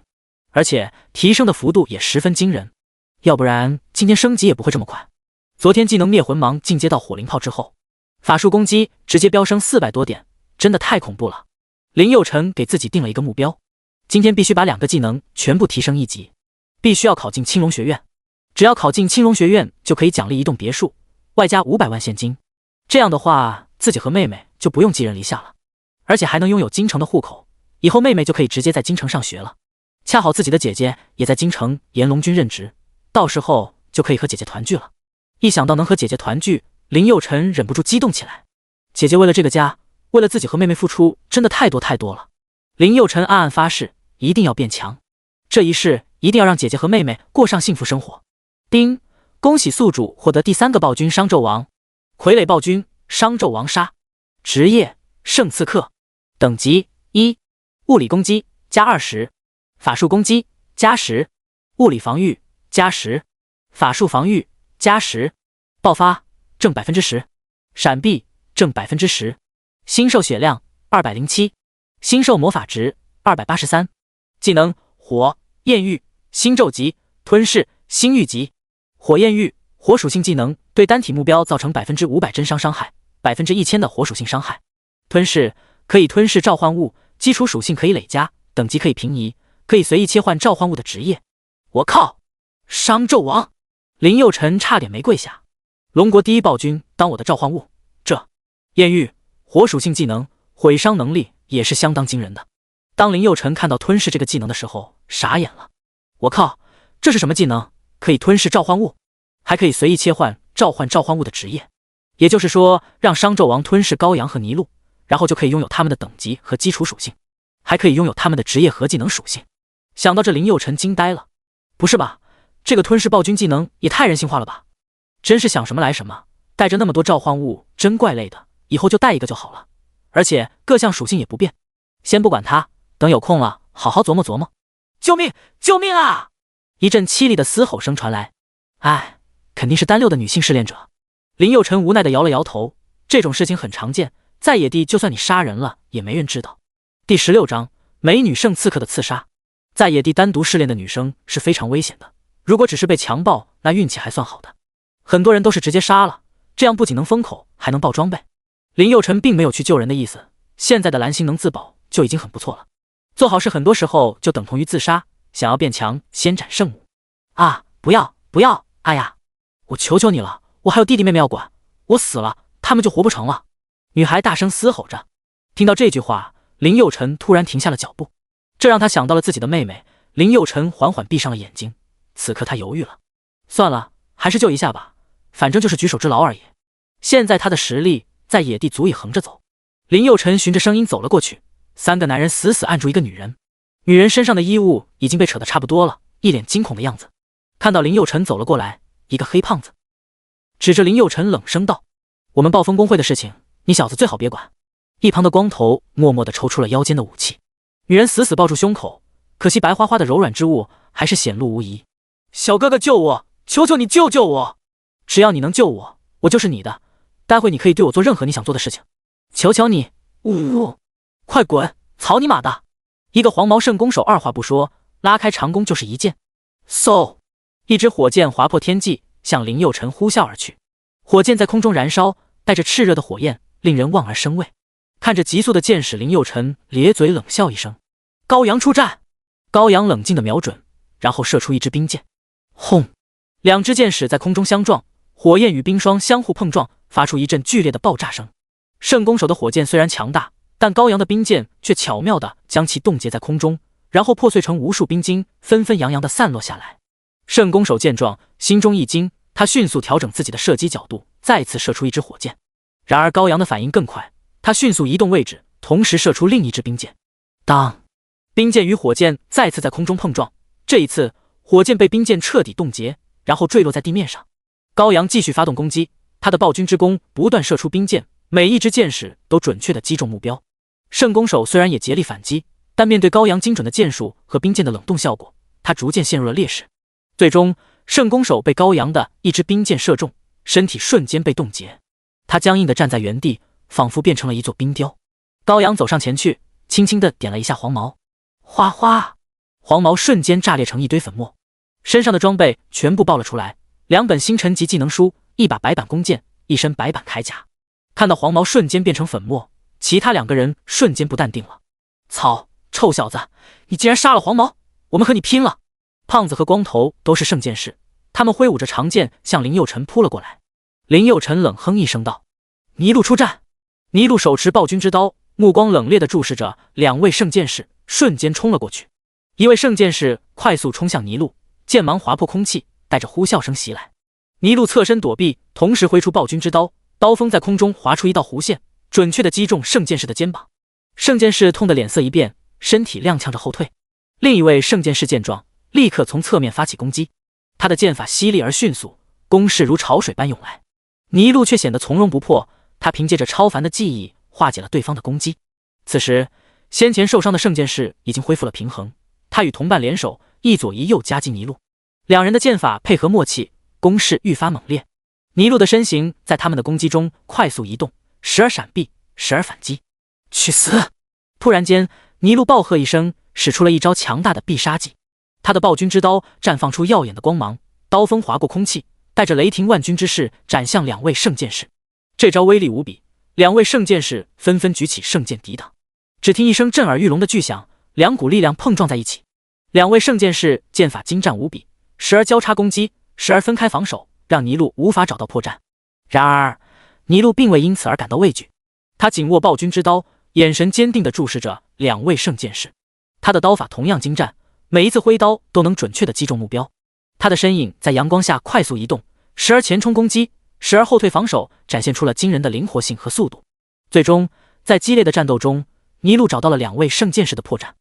而且提升的幅度也十分惊人，要不然今天升级也不会这么快。昨天技能灭魂芒进阶到火灵炮之后，法术攻击直接飙升400多点，真的太恐怖了。林佑辰给自己定了一个目标，今天必须把2个技能全部提升1级，必须要考进青龙学院。只要考进青龙学院，就可以奖励一栋别墅，外加500万现金。这样的话，自己和妹妹就不用寄人篱下了，而且还能拥有京城的户口，以后妹妹就可以直接在京城上学了。恰好自己的姐姐也在京城炎龙军任职，到时候就可以和姐姐团聚了。一想到能和姐姐团聚，林佑辰忍不住激动起来。姐姐为了这个家，为了自己和妹妹付出，真的太多了。林佑辰暗暗发誓，一定要变强，这一世一定要让姐姐和妹妹过上幸福生活。丁，恭喜宿主获得第3个暴君商纣王，傀儡暴君商纣王杀，职业圣刺客，等级1，物理攻击加20，法术攻击加10，物理防御加10，法术防御加10，爆发正10%，闪避正10%，星兽血量207，星兽魔法值283，技能火焰域，星咒级，吞噬，星域级。火焰域，火属性技能，对单体目标造成500%真伤伤害，1000%的火属性伤害。吞噬，可以吞噬召唤物，基础属性可以累加，等级可以平移，可以随意切换召唤物的职业。我靠！商纣王！林佑辰差点没跪下。龙国第一暴君当我的召唤物，这焰域火属性技能毁伤能力也是相当惊人的。当林佑辰看到吞噬这个技能的时候，傻眼了。我靠，这是什么技能？可以吞噬召唤物，还可以随意切换召唤物的职业。也就是说，让商纣王吞噬羔羊和麋鹿，然后就可以拥有他们的等级和基础属性，还可以拥有他们的职业和技能属性。想到这，林佑辰惊呆了。不是吧，这个吞噬暴君技能也太人性化了吧！真是想什么来什么，带着那么多召唤物，真怪累的，以后就带一个就好了。而且各项属性也不变。先不管它，等有空了好好琢磨琢磨。救命！救命啊！一阵凄厉的嘶吼声传来。哎，肯定是单六的女性试炼者。林佑辰无奈地摇了摇头，这种事情很常见，在野地就算你杀人了，也没人知道。第16章，美女圣刺客的刺杀。在野地单独试炼的女生是非常危险的，如果只是被强暴，那运气还算好的。很多人都是直接杀了，这样不仅能封口，还能爆装备。林佑辰并没有去救人的意思，现在的蓝星能自保就已经很不错了。做好事很多时候就等同于自杀，想要变强，先斩圣母。啊，不要不要！哎呀，我求求你了，我还有弟弟妹妹要管，我死了，他们就活不成了。女孩大声嘶吼着。听到这句话，林佑辰突然停下了脚步，这让他想到了自己的妹妹。林佑辰缓缓闭上了眼睛，此刻他犹豫了，算了，还是救一下吧，反正就是举手之劳而已。现在他的实力在野地足以横着走。林佑辰循着声音走了过去，三个男人死死按住一个女人，女人身上的衣物已经被扯得差不多了，一脸惊恐的样子。看到林佑辰走了过来，一个黑胖子指着林佑辰冷声道：我们暴风公会的事情，你小子最好别管。一旁的光头默默地抽出了腰间的武器，女人死死抱住胸口，可惜白花花的柔软之物还是显露无遗。小哥哥救我，求求你救救我，只要你能救我，我就是你的，待会你可以对我做任何你想做的事情，求求你！快滚，草你妈的！一个黄毛圣弓手二话不说，拉开长弓就是一箭，嗖！一支火箭划破天际，向林佑辰呼啸而去。火箭在空中燃烧，带着炽热的火焰，令人望而生畏。看着急速的箭矢，林佑辰咧嘴冷笑一声：羔羊出战！羔羊冷静地瞄准，然后射出一支冰箭。轰！两支箭矢在空中相撞，火焰与冰霜相互碰撞，发出一阵剧烈的爆炸声。圣弓手的火箭虽然强大，但羔羊的冰箭却巧妙地将其冻结在空中，然后破碎成无数冰晶，纷纷扬扬地散落下来。圣弓手见状，心中一惊，他迅速调整自己的射击角度，再次射出一支火箭。然而羔羊的反应更快，他迅速移动位置，同时射出另一支冰箭。当！冰箭与火箭再次在空中碰撞，这一次火箭被冰箭彻底冻结，然后坠落在地面上。羔羊继续发动攻击，他的暴君之弓不断射出冰箭，每一支箭矢都准确地击中目标。圣弓手虽然也竭力反击，但面对羔羊精准的箭术和冰箭的冷冻效果，他逐渐陷入了劣势。最终，圣弓手被羔羊的一支冰箭射中，身体瞬间被冻结，他僵硬地站在原地，仿佛变成了一座冰雕。羔羊走上前去，轻轻地点了一下黄毛，哗哗，黄毛瞬间炸裂成一堆粉末，身上的装备全部爆了出来，2本星辰级技能书，一把白板弓箭，一身白板铠甲。看到黄毛瞬间变成粉末，其他2个人瞬间不淡定了。操，臭小子，你竟然杀了黄毛，我们和你拼了！胖子和光头都是圣剑士，他们挥舞着长剑向林佑辰扑了过来。林佑辰冷哼一声道：尼禄出战！尼禄手持暴君之刀，目光冷冽地注视着2位圣剑士，瞬间冲了过去。一位圣剑士快速冲向尼禄，剑芒划破空气，带着呼啸声袭来。尼禄侧身躲避，同时挥出暴君之刀，刀锋在空中划出一道弧线，准确地击中圣剑士的肩膀。圣剑士痛得脸色一变，身体踉跄着后退。另一位圣剑士见状，立刻从侧面发起攻击，他的剑法犀利而迅速，攻势如潮水般涌来。尼禄却显得从容不迫，他凭借着超凡的技艺化解了对方的攻击。此时，先前受伤的圣剑士已经恢复了平衡，他与同伴联手，一左一右夹击尼禄。2人的剑法配合默契，攻势愈发猛烈。尼禄的身形在他们的攻击中快速移动，时而闪避，时而反击。去死！突然间，尼禄暴喝一声，使出了一招强大的必杀技。他的暴君之刀绽放出耀眼的光芒，刀锋划过空气，带着雷霆万钧之势斩向2位圣剑士。这招威力无比，2位圣剑士纷纷举起圣剑抵挡。只听一声震耳欲聋的巨响，2股力量碰撞在一起。两位圣剑士剑法精湛无比，时而交叉攻击，时而分开防守，让倪禄无法找到破绽。然而倪禄并未因此而感到畏惧，他紧握暴君之刀，眼神坚定地注视着两位圣剑士。他的刀法同样精湛，每一次挥刀都能准确地击中目标。他的身影在阳光下快速移动，时而前冲攻击，时而后退防守，展现出了惊人的灵活性和速度。最终在激烈的战斗中，倪禄找到了两位圣剑士的破绽。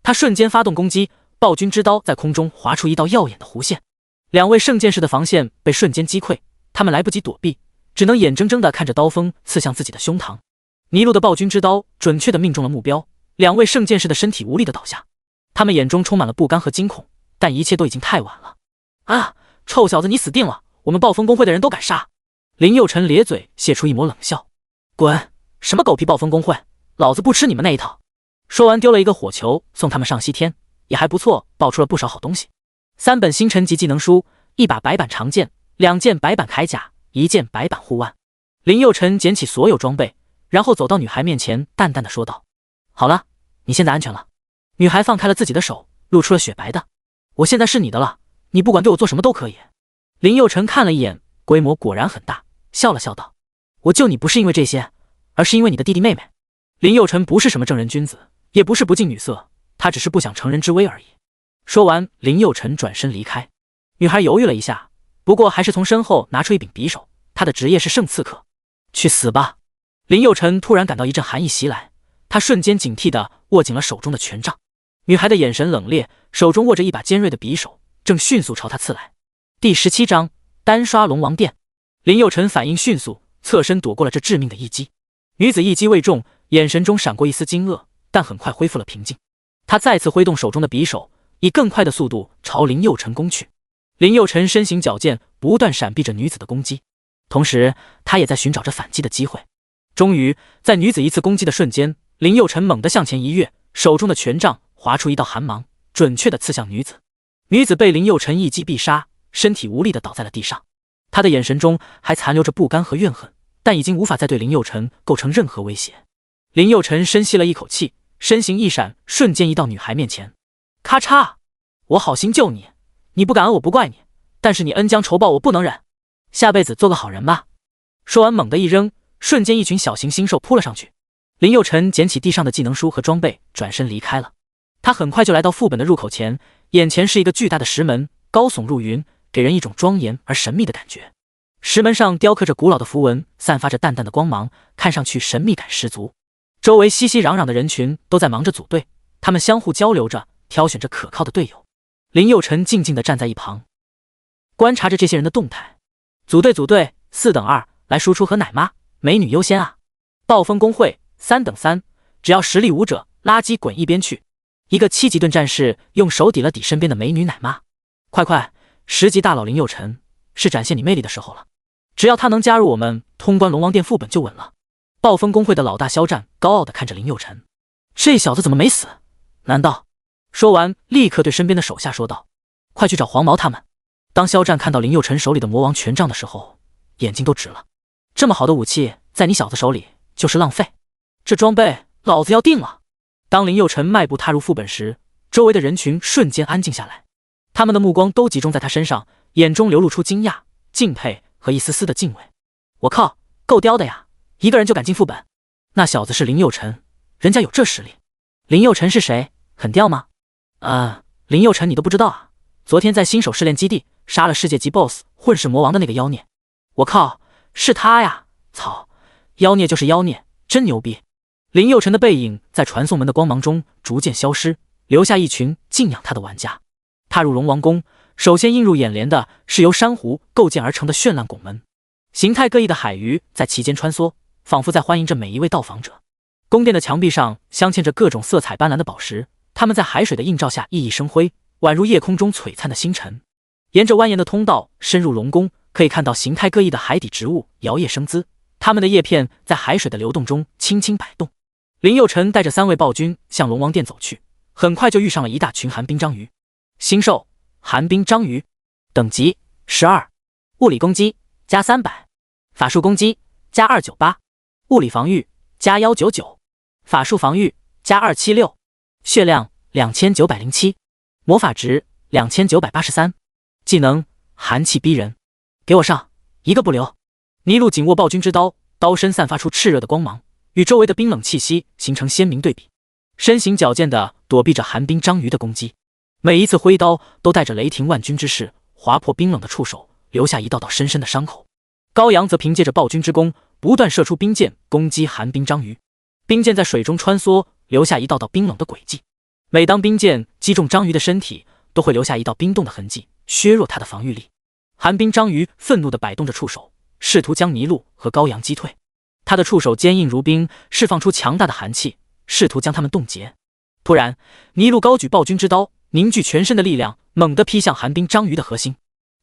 他瞬间发动攻击，暴君之刀在空中划出一道耀眼的弧线，两位圣剑士的防线被瞬间击溃，他们来不及躲避，只能眼睁睁地看着刀锋刺向自己的胸膛。倪禄的暴君之刀准确地命中了目标，两位圣剑士的身体无力地倒下，他们眼中充满了不甘和惊恐，但一切都已经太晚了。啊，臭小子，你死定了！我们暴风公会的人都敢杀！林佑辰咧嘴泄出一抹冷笑：滚！什么狗屁暴风公会，老子不吃你们那一套！说完丢了一个火球送他们上西天，也还不错，爆出了不少好东西：3本星辰级技能书，1把白板长剑，2件白板铠甲，1件白板护腕。林佑辰捡起所有装备，然后走到女孩面前，淡淡的说道：好了，你现在安全了。女孩放开了自己的手，露出了雪白的：我现在是你的了，你不管对我做什么都可以。林佑辰看了一眼，规模果然很大，笑了笑道：我救你不是因为这些，而是因为你的弟弟妹妹。林佑辰不是什么正人君子，也不是不近女色，他只是不想乘人之危而已。说完，林佑辰转身离开。女孩犹豫了一下，不过还是从身后拿出一柄匕首，她的职业是圣刺客。去死吧！林佑辰突然感到一阵寒意袭来，他瞬间警惕地握紧了手中的权杖。女孩的眼神冷冽，手中握着一把尖锐的匕首，正迅速朝他刺来。第17章单刷龙王殿。林佑辰反应迅速，侧身躲过了这致命的一击。女子一击未中，眼神中闪过一丝惊愕，但很快恢复了平静。她再次挥动手中的匕首，以更快的速度朝林佑辰攻去。林佑辰身形矫健，不断闪避着女子的攻击，同时他也在寻找着反击的机会。终于在女子一次攻击的瞬间，林佑辰猛地向前一跃，手中的权杖划出一道寒芒，准确地刺向女子。女子被林佑辰一击必杀，身体无力地倒在了地上。她的眼神中还残留着不甘和怨恨，但已经无法再对林佑辰构成任何威胁。林佑辰深吸了一口气，身形一闪，瞬间移到女孩面前。咔嚓！我好心救你，你不感恩我不怪你，但是你恩将仇报我不能忍，下辈子做个好人吧。说完猛地一扔，瞬间一群小型星兽扑了上去。林佑辰捡起地上的技能书和装备，转身离开了。他很快就来到副本的入口前，眼前是一个巨大的石门，高耸入云，给人一种庄严而神秘的感觉。石门上雕刻着古老的符文，散发着淡淡的光芒，看上去神秘感十足。周围熙熙攘攘的人群都在忙着组队，他们相互交流着，挑选着可靠的队友。林佑辰静静地站在一旁，观察着这些人的动态。组队，4等2，来输出和奶妈，美女优先啊！暴风公会3等3，只要实力武者，垃圾滚一边去！一个7级盾战士用手抵了抵身边的美女奶妈。快，10级大佬林佑辰，是展现你魅力的时候了。只要他能加入我们，通关龙王殿副本就稳了。暴风公会的老大肖战高傲地看着林佑辰，这小子怎么没死？难道？说完，立刻对身边的手下说道：快去找黄毛他们。当肖战看到林佑辰手里的魔王权杖的时候，眼睛都直了。这么好的武器在你小子手里就是浪费，这装备老子要定了。当林佑辰迈步踏入副本时，周围的人群瞬间安静下来，他们的目光都集中在他身上，眼中流露出惊讶、敬佩和一丝丝的敬畏。我靠，够刁的呀，一个人就敢进副本。那小子是林佑辰，人家有这实力。林佑辰是谁？很刁吗？林佑辰你都不知道啊？昨天在新手试炼基地杀了世界级 BOSS 混世魔王的那个妖孽。我靠，是他呀！操，妖孽就是妖孽，真牛逼！林佑辰的背影在传送门的光芒中逐渐消失，留下一群敬仰他的玩家。踏入龙王宫，首先映入眼帘的是由珊瑚构建而成的绚烂拱门，形态各异的海鱼在其间穿梭，仿佛在欢迎着每一位到访者。宫殿的墙壁上镶嵌着各种色彩斑斓的宝石，它们在海水的映照下熠熠生辉，宛如夜空中璀璨的星辰。沿着蜿蜒的通道深入龙宫，可以看到形态各异的海底植物摇曳生姿，它们的叶片在海水的流动中轻轻摆动。林佑辰带着3位暴君向龙王殿走去，很快就遇上了一大群寒冰章鱼。星兽寒冰章鱼，等级12，物理攻击加300，法术攻击加298，物理防御加199，法术防御加276，血量2907，魔法值2983，技能寒气逼人，给我上，一个不留。尼禄紧握暴君之刀，刀身散发出炽热的光芒，与周围的冰冷气息形成鲜明对比。身形矫健地躲避着寒冰章鱼的攻击，每一次挥刀都带着雷霆万钧之势，划破冰冷的触手，留下一道道深深的伤口。高阳则凭借着暴君之弓，不断射出冰箭攻击寒冰章鱼。冰箭在水中穿梭，留下一道道冰冷的轨迹。每当冰箭击中章鱼的身体，都会留下一道冰冻的痕迹，削弱它的防御力。寒冰章鱼愤怒地摆动着触手，试图将尼禄和高阳击退。他的触手坚硬如冰，释放出强大的寒气，试图将他们冻结。突然，尼禄高举暴君之刀，凝聚全身的力量，猛地劈向寒冰章鱼的核心。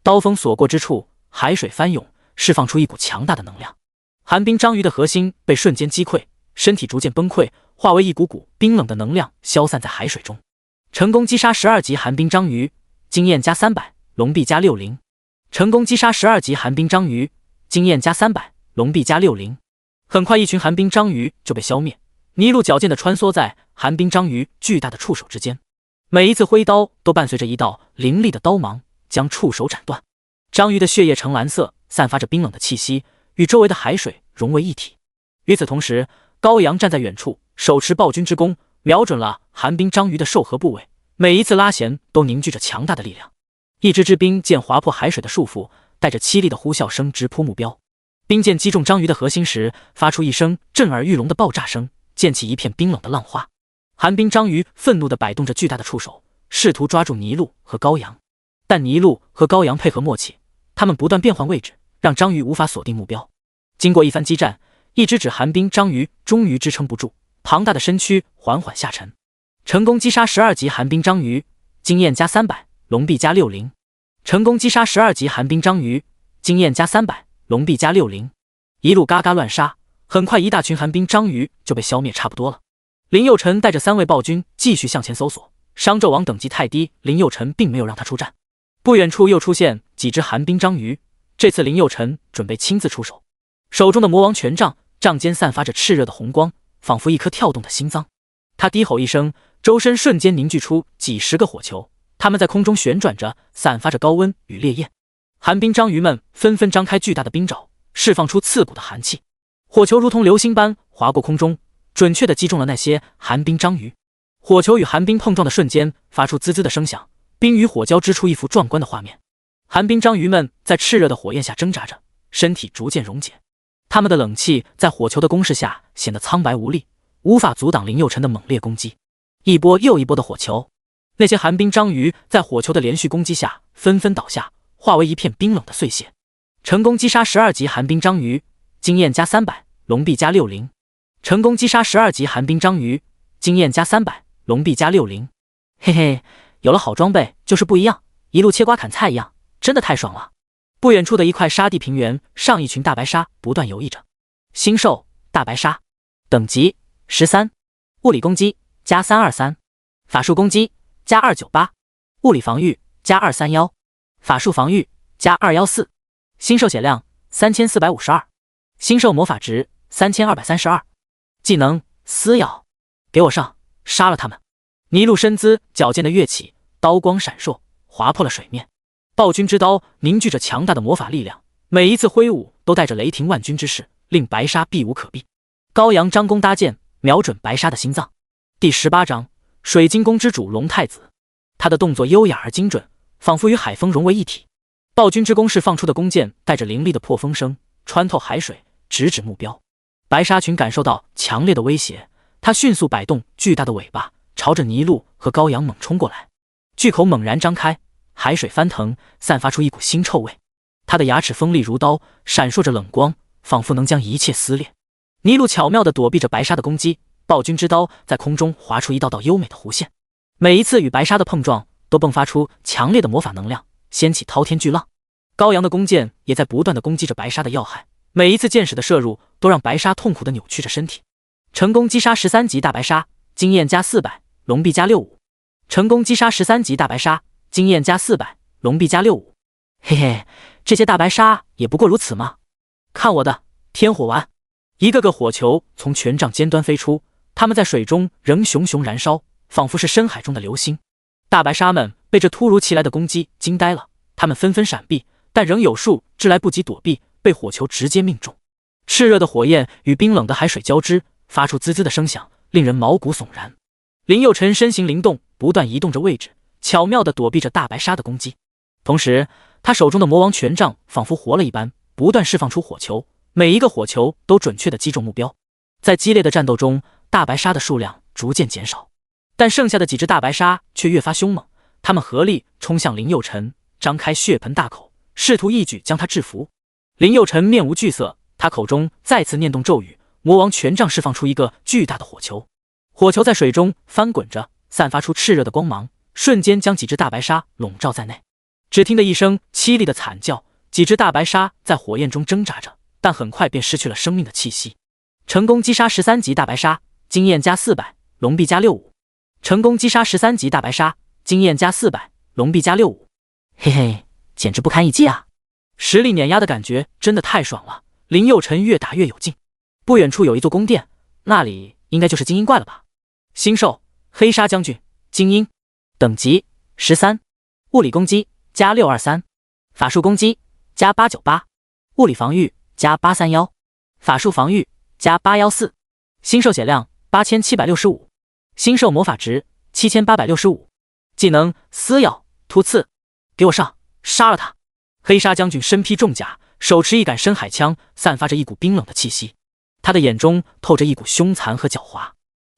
刀锋所过之处，海水翻涌，释放出一股强大的能量。寒冰章鱼的核心被瞬间击溃，身体逐渐崩溃，化为一股股冰冷的能量，消散在海水中。成功击杀12级寒冰章鱼，经验加300，龙币加60。成功击杀12级寒冰章鱼，经验加300，龙币加60。很快，一群寒冰章鱼就被消灭。尼禄矫健地穿梭在寒冰章鱼巨大的触手之间，每一次挥刀都伴随着一道凌厉的刀芒，将触手斩断。章鱼的血液呈蓝色，散发着冰冷的气息，与周围的海水融为一体。与此同时，高阳站在远处，手持暴君之弓，瞄准了寒冰章鱼的受合部位，每一次拉弦都凝聚着强大的力量。一支支冰箭划破海水的束缚，带着凄厉的呼啸声直扑目标。冰箭击中章鱼的核心时，发出一声震耳欲聋的爆炸声，溅起一片冰冷的浪花。寒冰章鱼愤怒地摆动着巨大的触手，试图抓住尼禄和高阳，但尼禄和高阳配合默契，他们不断变换位置，让章鱼无法锁定目标。经过一番激战，一只寒冰章鱼终于支撑不住，庞大的身躯缓缓下沉。成功击杀12级寒冰章鱼，经验加300，龙币加60。成功击杀12级寒冰章鱼，经验加300，龙币加60。一路嘎嘎乱杀，很快一大群寒冰章鱼就被消灭差不多了。林佑辰带着3位暴君继续向前搜索，商纣王等级太低，林佑辰并没有让他出战。不远处又出现几只寒冰章鱼，这次林佑辰准备亲自出手，手中的魔王权杖，杖尖散发着炽热的红光，仿佛一颗跳动的心脏。他低吼一声，周身瞬间凝聚出几十个火球，它们在空中旋转着，散发着高温与烈焰。寒冰章鱼们纷纷张开巨大的冰爪，释放出刺骨的寒气。火球如同流星般划过空中，准确地击中了那些寒冰章鱼。火球与寒冰碰撞的瞬间，发出滋滋的声响，冰与火交织出一幅壮观的画面。寒冰章鱼们在炽热的火焰下挣扎着，身体逐渐溶解。它们的冷气在火球的攻势下显得苍白无力，无法阻挡林佑辰的猛烈攻击。一波又一波的火球，那些寒冰章鱼在火球的连续攻击下纷纷倒下，化为一片冰冷的碎屑。成功击杀12级寒冰章鱼，经验加300，龙币加60。成功击杀12级寒冰章鱼，经验加300，龙币加60。嘿嘿，有了好装备就是不一样，一路切瓜砍菜一样，真的太爽了。不远处的一块沙地平原上，一群大白鲨不断游弋着。星兽大白鲨，等级13，物理攻击加323，法术攻击加298，物理防御加231，法术防御加214。星兽血量3452，星兽魔法值3232，技能撕咬，给我上，杀了他们！尼禄身姿矫健的跃起，刀光闪烁，划破了水面。暴君之刀凝聚着强大的魔法力量，每一次挥舞都带着雷霆万钧之势，令白鲨避无可避。高阳张弓搭箭，瞄准白鲨的心脏。第18章水晶宫之主龙太子，他的动作优雅而精准，仿佛与海风融为一体。暴君之弓释放出的弓箭带着凌厉的破风声，穿透海水，直指目标。白鲨群感受到强烈的威胁，它迅速摆动巨大的尾巴，朝着尼禄和高阳猛冲过来。巨口猛然张开，海水翻腾，散发出一股腥臭味。它的牙齿锋利如刀，闪烁着冷光，仿佛能将一切撕裂。尼禄巧妙地躲避着白鲨的攻击，暴君之刀在空中划出一道道优美的弧线。每一次与白鲨的碰撞，都迸发出强烈的魔法能量，掀起滔天巨浪。高阳的弓箭也在不断地攻击着白鲨的要害，每一次箭矢的射入都让白鲨痛苦地扭曲着身体。成功击杀13级大白鲨，经验加400，龙币加65。成功击杀13级大白鲨，经验加400，龙币加65。嘿嘿，这些大白鲨也不过如此吗？看我的天火丸！一个个火球从权杖尖端飞出，它们在水中仍熊熊燃烧，仿佛是深海中的流星。大白鲨们被这突如其来的攻击惊呆了，他们纷纷闪避，但仍有数只来不及躲避，被火球直接命中。炽热的火焰与冰冷的海水交织，发出滋滋的声响，令人毛骨悚然。林佑辰身形灵动，不断移动着位置，巧妙地躲避着大白鲨的攻击。同时，他手中的魔王权杖仿佛活了一般，不断释放出火球，每一个火球都准确地击中目标。在激烈的战斗中，大白鲨的数量逐渐减少，但剩下的几只大白鲨却越发凶猛，他们合力冲向林佑辰，张开血盆大口，试图一举将他制服。林佑辰面无惧色，他口中再次念动咒语，魔王权杖释放出一个巨大的火球，火球在水中翻滚着，散发出炽热的光芒，瞬间将几只大白鲨笼罩在内。只听得一声凄厉的惨叫，几只大白鲨在火焰中挣扎着，但很快便失去了生命的气息。成功击杀13级大白鲨，经验加400，龙币加65。成功击杀13级大白鲨，经验加400，龙币加65。嘿嘿，简直不堪一击啊！实力碾压的感觉真的太爽了。林佑辰越打越有劲。不远处有一座宫殿，那里应该就是精英怪了吧？星兽黑鲨将军，精英，等级13，物理攻击加623，法术攻击加898，物理防御加831，法术防御加814，星兽血量8765，星兽魔法值7865，技能撕咬突刺，给我上，杀了他！黑鲨将军身披重甲，手持一杆深海枪，散发着一股冰冷的气息，他的眼中透着一股凶残和狡猾。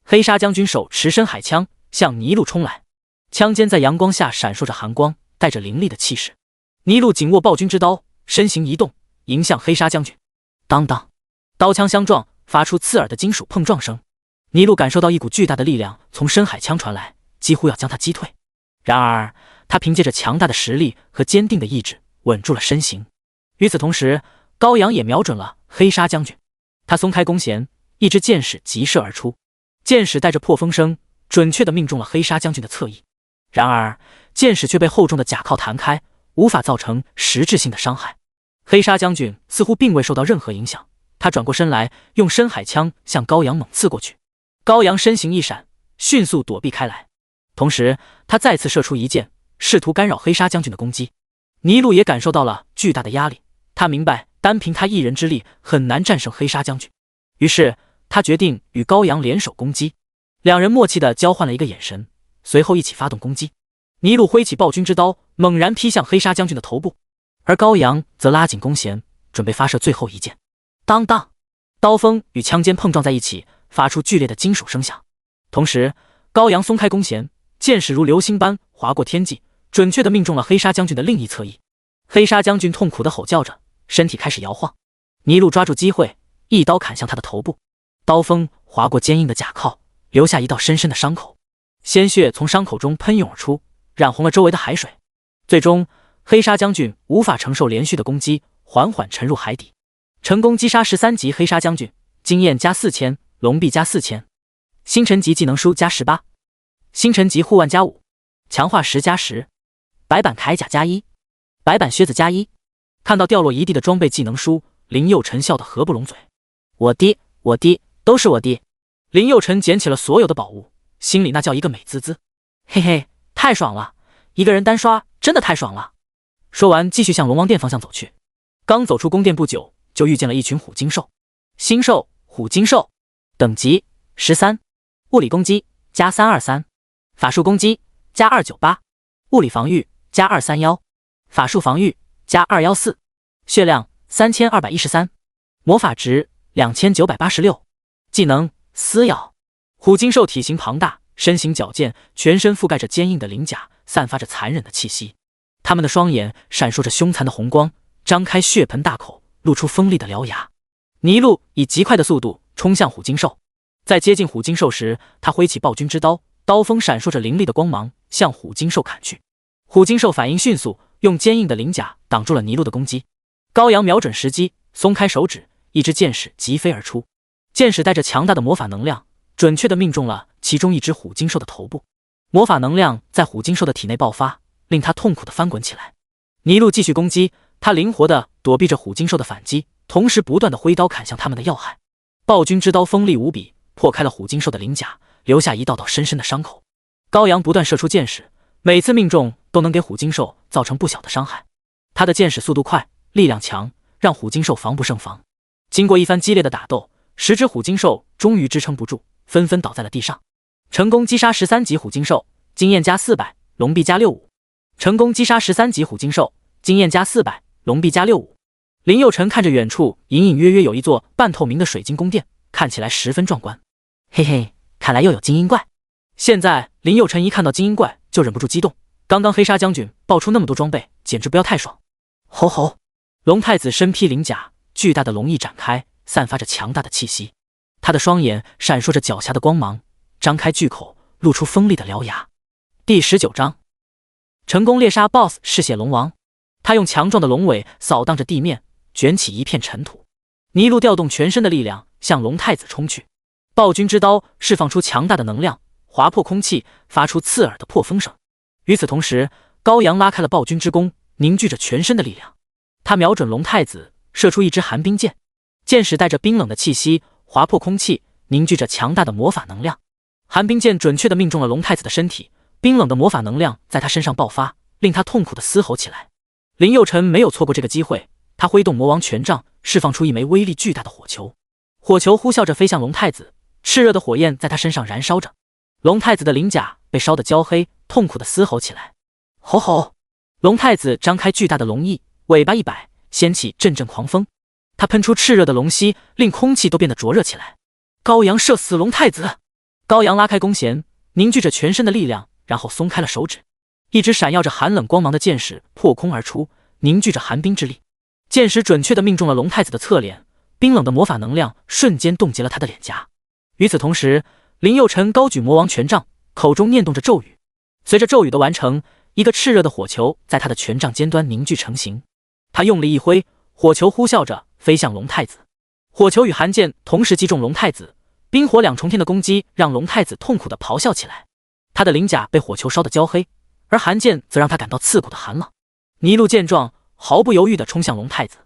黑鲨将军手持深海枪向尼禄冲来，枪尖在阳光下闪烁着寒光，带着凌厉的气势。尼禄紧握暴君之刀，身形一动，迎向黑鲨将军。当当，刀枪相撞，发出刺耳的金属碰撞声。尼禄感受到一股巨大的力量从深海枪传来，几乎要将他击退。然而，他凭借着强大的实力和坚定的意志，稳住了身形。与此同时，高阳也瞄准了黑鲨将军。他松开弓弦，一支箭矢急射而出，箭矢带着破风声，准确地命中了黑鲨将军的侧翼。然而，箭矢却被厚重的甲壳弹开，无法造成实质性的伤害。黑鲨将军似乎并未受到任何影响，他转过身来，用深海枪向高阳猛刺过去。高阳身形一闪，迅速躲避开来，同时他再次射出一箭，试图干扰黑鲨将军的攻击。尼禄也感受到了巨大的压力，他明白单凭他一人之力很难战胜黑鲨将军，于是他决定与高阳联手攻击。两人默契地交换了一个眼神，随后一起发动攻击。尼禄挥起暴君之刀，猛然劈向黑鲨将军的头部，而高阳则拉紧弓弦，准备发射最后一箭。当当，刀锋与枪尖碰撞在一起，发出剧烈的金属声响。同时，高阳松开弓弦，箭矢如流星般划过天际，准确地命中了黑鲨将军的另一侧翼。黑鲨将军痛苦地吼叫着，身体开始摇晃。尼禄抓住机会，一刀砍向他的头部，刀锋划过坚硬的甲壳，留下一道深深的伤口，鲜血从伤口中喷涌而出，染红了周围的海水。最终，黑鲨将军无法承受连续的攻击，缓缓沉入海底。成功击杀13级黑鲨将军，经验加4000，龙币加4000，星辰级技能书加18，星辰级护腕加5，强化10加10，白板铠甲加1，白板靴子加1。看到掉落一地的装备技能书，林佑辰笑得合不拢嘴。我的，都是我的。林佑辰捡起了所有的宝物，心里那叫一个美滋滋。嘿嘿，太爽了，一个人单刷真的太爽了。说完继续向龙王殿方向走去。刚走出宫殿不久，就遇见了一群虎鲸兽。星兽虎鲸兽，等级13，物理攻击加323，法术攻击加298，物理防御加231，法术防御加214，血量3213，魔法值2986，技能撕咬。虎鲸兽体型庞大，身形矫健，全身覆盖着坚硬的鳞甲，散发着残忍的气息。它们的双眼闪烁着凶残的红光，张开血盆大口，露出锋利的獠牙。尼禄以极快的速度冲向虎鲸兽，在接近虎鲸兽时，他挥起暴君之刀，刀锋闪烁着凌厉的光芒，向虎鲸兽砍去。虎鲸兽反应迅速，用坚硬的鳞甲挡住了尼禄的攻击。高阳瞄准时机，松开手指，一支箭矢疾飞而出，箭矢带着强大的魔法能量，准确地命中了其中一只虎鲸兽的头部。魔法能量在虎鲸兽的体内爆发，令它痛苦地翻滚起来。尼禄继续攻击，他灵活地躲避着虎鲸兽的反击，同时不断地挥刀砍向他们的要害。暴君之刀锋利无比，破开了虎鲸兽的鳞甲，留下一道道深深的伤口。高阳不断射出箭矢，每次命中都能给虎鲸兽造成不小的伤害。他的箭矢速度快，力量强，让虎鲸兽防不胜防。经过一番激烈的打斗，10只虎鲸兽终于支撑不住，纷纷倒在了地上。成功击杀13级虎鲸兽，经验加400，龙币加65。成功击杀13级虎鲸兽，经验加400，龙币加65。林佑成看着远处隐隐约约有一座半透明的水晶宫殿，看起来十分壮观。嘿嘿，看来又有精英怪。现在林佑成一看到精英怪就忍不住激动，刚刚黑鲨将军爆出那么多装备，简直不要太爽。吼吼！龙太子身披鳞甲，巨大的龙翼展开，散发着强大的气息。他的双眼闪烁着狡黠的光芒，张开巨口，露出锋利的獠牙。第19章，成功猎杀 BOSS 嗜血龙王。他用强壮的龙尾扫荡着地面，卷起一片尘土。尼禄调动全身的力量向龙太子冲去，暴君之刀释放出强大的能量，划破空气，发出刺耳的破风声。与此同时，高阳拉开了暴君之弓，凝聚着全身的力量。他瞄准龙太子，射出一支寒冰箭，箭矢带着冰冷的气息，划破空气，凝聚着强大的魔法能量。寒冰箭准确地命中了龙太子的身体，冰冷的魔法能量在他身上爆发，令他痛苦地嘶吼起来。林佑成没有错过这个机会，他挥动魔王权杖，释放出一枚威力巨大的火球。火球呼啸着飞向龙太子，炽热的火焰在他身上燃烧着。龙太子的鳞甲被烧得焦黑，痛苦地嘶吼起来。吼吼！龙太子张开巨大的龙翼，尾巴一摆，掀起阵阵狂风。他喷出炽热的龙息，令空气都变得灼热起来。高阳射死龙太子！高阳拉开弓弦，凝聚着全身的力量，然后松开了手指。一支闪耀着寒冷光芒的箭矢破空而出，凝聚着寒冰之力。箭矢准确地命中了龙太子的侧脸，冰冷的魔法能量瞬间冻结了他的脸颊。与此同时，林佑成高举魔王权杖，口中念动着咒语。随着咒语的完成，一个炽热的火球在他的权杖尖端凝聚成型。他用力一挥，火球呼啸着飞向龙太子。火球与寒箭同时击中龙太子，冰火两重天的攻击让龙太子痛苦地咆哮起来。他的鳞甲被火球烧得焦黑，而寒箭则让他感到刺骨的寒冷。尼禄见状，毫不犹豫地冲向龙太子。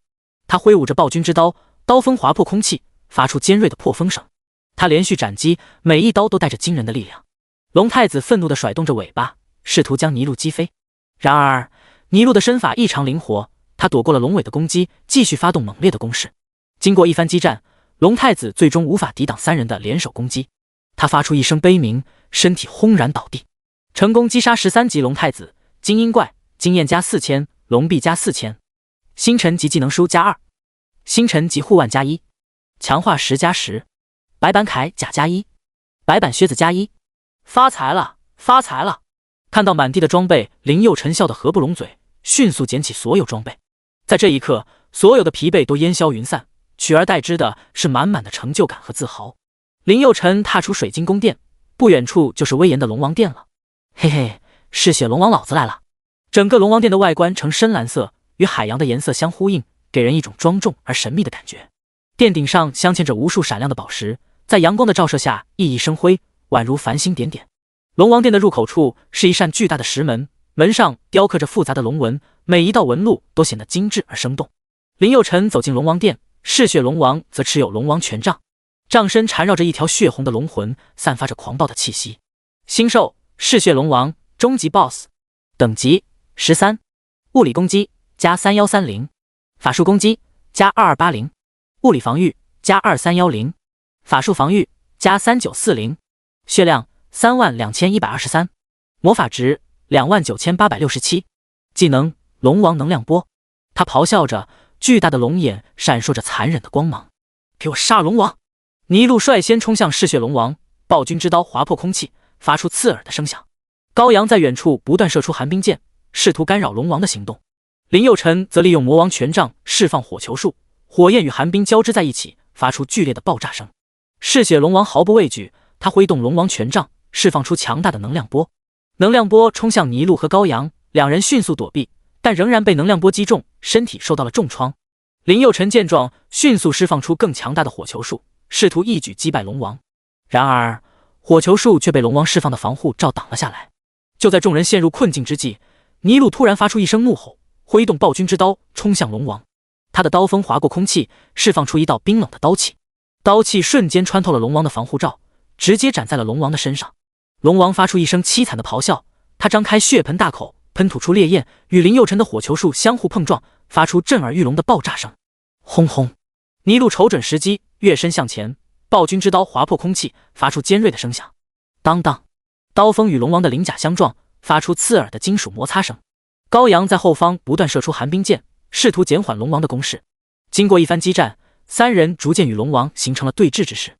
他挥舞着暴君之刀，刀锋划破空气，发出尖锐的破风声。他连续斩击，每一刀都带着惊人的力量。龙太子愤怒地甩动着尾巴，试图将尼禄击飞。然而，尼禄的身法异常灵活，他躲过了龙尾的攻击，继续发动猛烈的攻势。经过一番激战，龙太子最终无法抵挡三人的联手攻击。他发出一声悲鸣，身体轰然倒地。成功击杀13级龙太子，精英怪，经验加4000，龙币加4000。星辰级技能书加2，星辰级护腕加1，强化10加10，白板铠甲加1，白板靴子加1。发财了，发财了！看到满地的装备，林佑成笑得合不拢嘴，迅速捡起所有装备。在这一刻，所有的疲惫都烟消云散，取而代之的是满满的成就感和自豪。林佑成踏出水晶宫殿，不远处就是威严的龙王殿了。嘿嘿，嗜血龙王老子来了！整个龙王殿的外观呈深蓝色，与海洋的颜色相呼应，给人一种庄重而神秘的感觉。殿顶上镶嵌着无数闪亮的宝石，在阳光的照射下熠熠生辉，宛如繁星点点。龙王殿的入口处是一扇巨大的石门，门上雕刻着复杂的龙纹，每一道纹路都显得精致而生动。林佑成走进龙王殿，嗜血龙王则持有龙王权杖，杖身缠绕着一条血红的龙魂，散发着狂暴的气息。星兽嗜血龙王，终极 BOSS， 等级13，物理攻击加3130，法术攻击加2280，物理防御加2310，法术防御加3940，血量32123，魔法值29867，技能龙王能量波。他咆哮着，巨大的龙眼闪烁着残忍的光芒。给我杀龙王！尼禄率先冲向嗜血龙王，暴君之刀划破空气，发出刺耳的声响。高阳在远处不断射出寒冰箭，试图干扰龙王的行动。林佑成则利用魔王权杖释放火球术，火焰与寒冰交织在一起，发出剧烈的爆炸声。嗜血龙王毫不畏惧，他挥动龙王权杖，释放出强大的能量波。能量波冲向尼禄和高阳，两人迅速躲避，但仍然被能量波击中，身体受到了重创。林佑成见状，迅速释放出更强大的火球术，试图一举击败龙王。然而，火球术却被龙王释放的防护罩挡了下来。就在众人陷入困境之际，尼禄突然发出一声怒吼，挥动暴君之刀冲向龙王。他的刀锋划过空气，释放出一道冰冷的刀气，刀气瞬间穿透了龙王的防护罩，直接斩在了龙王的身上。龙王发出一声凄惨的咆哮，他张开血盆大口，喷吐出烈焰，与林佑辰的火球术相互碰撞，发出震耳欲聋的爆炸声。轰轰！尼禄瞅准时机，跃身向前，暴君之刀划破空气，发出尖锐的声响。当当！刀锋与龙王的鳞甲相撞，发出刺耳的金属摩擦声。高阳在后方不断射出寒冰剑，试图减缓龙王的攻势。经过一番激战，三人逐渐与龙王形成了对峙之势。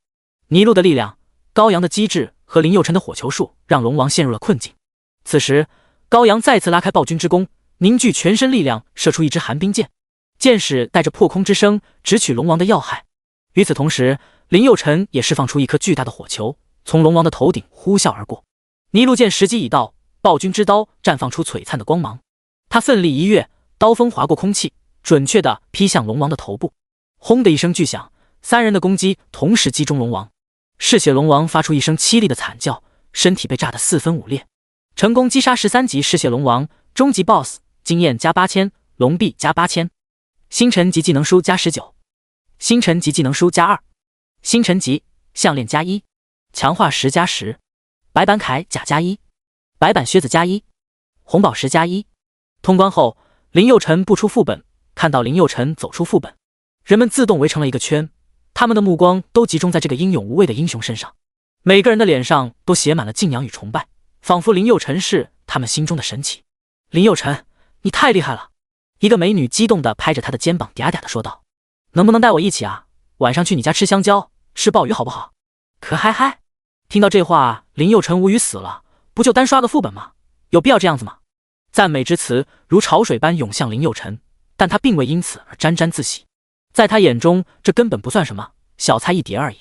尼禄的力量、高阳的机智和林佑辰的火球术让龙王陷入了困境。此时，高阳再次拉开暴君之弓，凝聚全身力量，射出一支寒冰剑，剑矢带着破空之声，直取龙王的要害。与此同时，林佑辰也释放出一颗巨大的火球，从龙王的头顶呼啸而过。尼禄见时机已到，暴君之刀绽放出璀璨的光芒，他奋力一跃，刀锋划过空气，准确地劈向龙王的头部。轰的一声巨响，三人的攻击同时击中龙王。嗜血龙王发出一声凄厉的惨叫，身体被炸得四分五裂。成功击杀13级嗜血龙王，终极 BOSS， 经验加8000，龙币加8000，星辰级技能书加19，星辰级技能书加2，星辰级项链加1，强化石加10，白板铠甲加1，白板靴子加1，红宝石加1。通关后，林佑辰不出副本，看到林佑辰走出副本，人们自动围成了一个圈，他们的目光都集中在这个英勇无畏的英雄身上，每个人的脸上都写满了敬仰与崇拜，仿佛林佑辰是他们心中的神祇。林佑辰，你太厉害了！一个美女激动地拍着他的肩膀，嗲嗲地说道：“能不能带我一起啊？晚上去你家吃香蕉，吃鲍鱼好不好？”可嗨嗨！听到这话，林佑辰无语死了，不就单刷个副本吗？有必要这样子吗？赞美之词如潮水般涌向林佑辰，但他并未因此而沾沾自喜，在他眼中这根本不算什么，小菜一碟而已。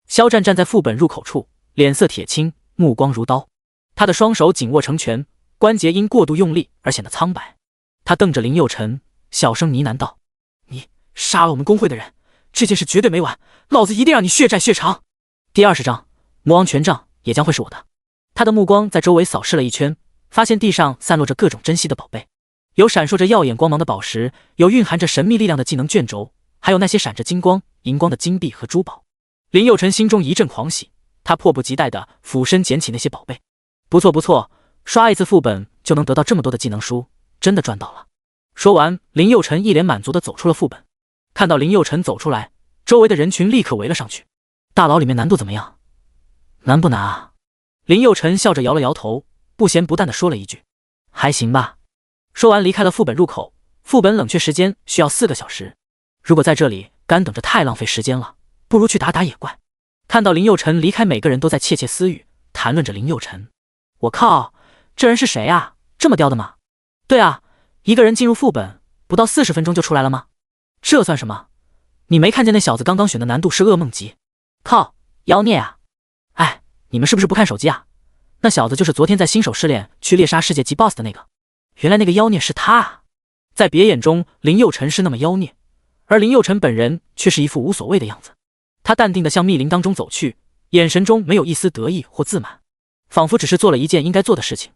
肖战站在副本入口处，脸色铁青，目光如刀，他的双手紧握成拳，关节因过度用力而显得苍白。他瞪着林佑辰，小声呢喃道：“你杀了我们公会的人，这件事绝对没完，老子一定让你血债血偿。”第20章，魔王权杖也将会是我的。他的目光在周围扫视了一圈，发现地上散落着各种珍稀的宝贝，有闪烁着耀眼光芒的宝石，有蕴含着神秘力量的技能卷轴，还有那些闪着金光、银光的金币和珠宝。林佑辰心中一阵狂喜，他迫不及待地俯身捡起那些宝贝。不错不错，刷一次副本就能得到这么多的技能书，真的赚到了。说完，林佑辰一脸满足地走出了副本。看到林佑辰走出来，周围的人群立刻围了上去。大牢里面难度怎么样？难不难啊？林佑辰笑着摇了摇头，不咸不淡地说了一句：“还行吧。”说完离开了副本入口。副本冷却时间需要4个小时，如果在这里干等着太浪费时间了，不如去打打野怪。看到林佑辰离开，每个人都在窃窃私语，谈论着林佑辰。我靠，这人是谁啊？这么刁的吗？对啊，一个人进入副本不到40分钟就出来了吗？这算什么？你没看见那小子刚刚选的难度是噩梦级？靠，妖孽啊！哎，你们是不是不看手机啊？那小子就是昨天在新手试炼去猎杀世界级 BOSS 的那个。原来那个妖孽是他啊！在别眼中，林佑辰是那么妖孽，而林佑辰本人却是一副无所谓的样子。他淡定地向密林当中走去，眼神中没有一丝得意或自满，仿佛只是做了一件应该做的事情，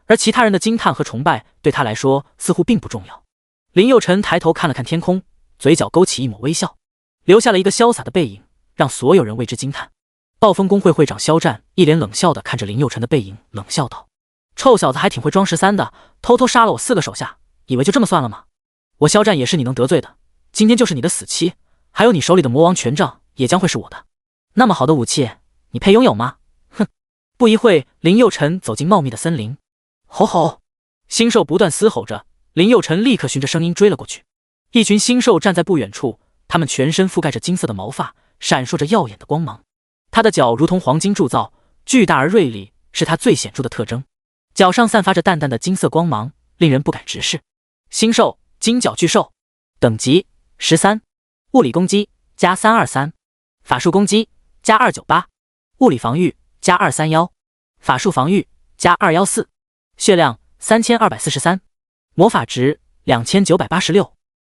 而其他人的惊叹和崇拜对他来说似乎并不重要。林佑辰抬头看了看天空，嘴角勾起一抹微笑，留下了一个潇洒的背影，让所有人为之惊叹。暴风公会会长肖战一脸冷笑地看着林佑辰的背影，冷笑道：“臭小子还挺会装13的，偷偷杀了我4个手下，以为就这么算了吗？我肖战也是你能得罪的，今天就是你的死期，还有你手里的魔王权杖也将会是我的。那么好的武器，你配拥有吗？哼！”不一会，林佑辰走进茂密的森林，吼吼！星兽不断嘶吼着，林佑辰立刻循着声音追了过去。一群星兽站在不远处，他们全身覆盖着金色的毛发，闪烁着耀眼的光芒。他的脚如同黄金铸造，巨大而锐利，是他最显著的特征。脚上散发着淡淡的金色光芒，令人不敢直视。星兽金角巨兽，等级13，物理攻击加323，法术攻击加298，物理防御加231，法术防御加214，血量3243，魔法值2986，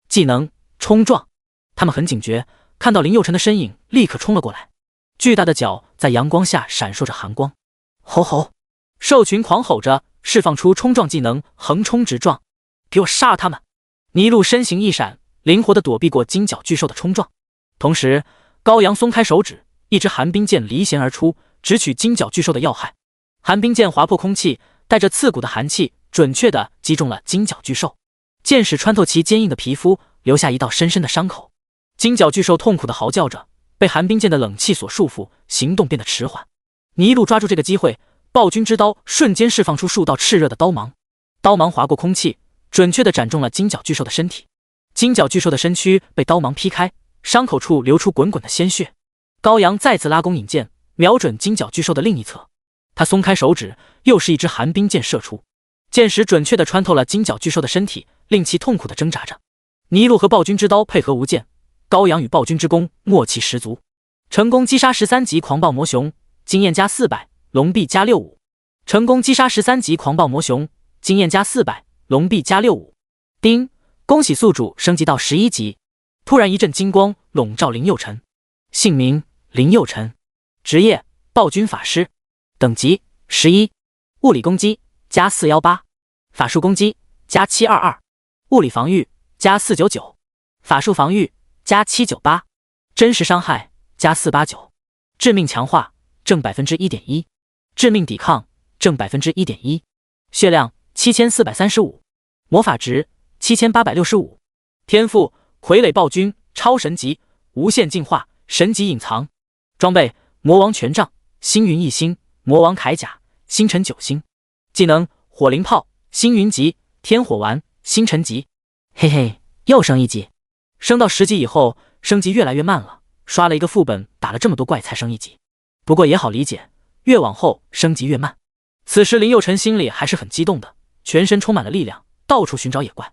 技能冲撞。他们很警觉，看到林佑辰的身影，立刻冲了过来。巨大的脚在阳光下闪烁着寒光。吼吼！兽群狂吼着，释放出冲撞技能，横冲直撞。给我杀了他们！尼禄身形一闪，灵活地躲避过金角巨兽的冲撞。同时，高阳松开手指，一支寒冰剑离弦而出，直取金角巨兽的要害。寒冰剑划破空气，带着刺骨的寒气，准确地击中了金角巨兽。剑矢穿透其坚硬的皮肤，留下一道深深的伤口。金角巨兽痛苦地嚎叫着，被寒冰剑的冷气所束缚，行动变得迟缓。尼禄抓住这个机会，暴君之刀瞬间释放出数道炽热的刀芒，刀芒划过空气，准确地斩中了金角巨兽的身体。金角巨兽的身躯被刀芒劈开，伤口处流出滚滚的鲜血。高阳再次拉弓引箭，瞄准金角巨兽的另一侧。他松开手指，又是一支寒冰箭射出，箭矢准确地穿透了金角巨兽的身体，令其痛苦地挣扎着。尼禄和暴君之刀配合无间，高阳与暴君之弓默契十足，成功击杀13级狂暴魔熊，经验加400，龙臂加65。成功击杀13级狂暴魔熊，经验加400，龙臂加65。丁，恭喜宿主升级到11级。突然一阵金光笼罩林佑辰，姓名林佑辰，职业暴君法师，等级11，物理攻击加418，法术攻击加722，物理防御加499，法术防御加798，真实伤害加489，致命强化正 1.1%， 致命抵抗正 1.1%， 血量7435，魔法值7865，天赋傀儡暴君超神级，无限进化，神级隐藏。装备魔王权杖，星云1星，魔王铠甲，星辰9星。技能火灵炮，星云级，天火丸，星辰级。嘿嘿，又升一级。升到10级以后，升级越来越慢了，刷了一个副本，打了这么多怪才升一级。不过也好理解，越往后升级越慢。此时林佑辰心里还是很激动的，全身充满了力量，到处寻找野怪。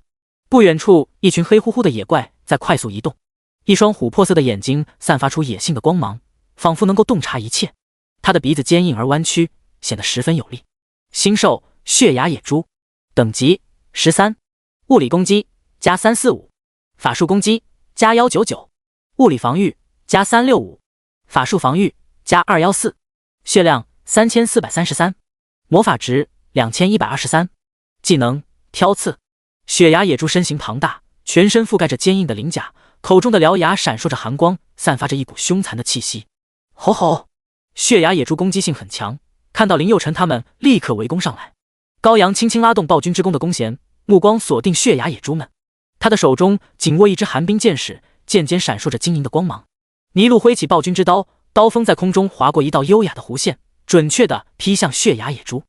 不远处，一群黑乎乎的野怪在快速移动，一双琥珀色的眼睛散发出野性的光芒，仿佛能够洞察一切。它的鼻子坚硬而弯曲，显得十分有力。星兽血牙野猪，等级13，物理攻击加345，法术攻击加199，物理防御加365，法术防御加214，血量3433，魔法值2123，技能挑刺。血牙野猪身形庞大，全身覆盖着坚硬的鳞甲，口中的獠牙闪烁着寒光，散发着一股凶残的气息。吼吼！血牙野猪攻击性很强，看到林佑辰他们立刻围攻上来。高阳轻轻拉动暴君之弓的弓弦，目光锁定血牙野猪们。他的手中紧握一支寒冰剑矢，剑尖闪烁着晶莹的光芒。尼禄挥起暴君之刀，刀锋在空中划过一道优雅的弧线，准确地劈向血牙野猪。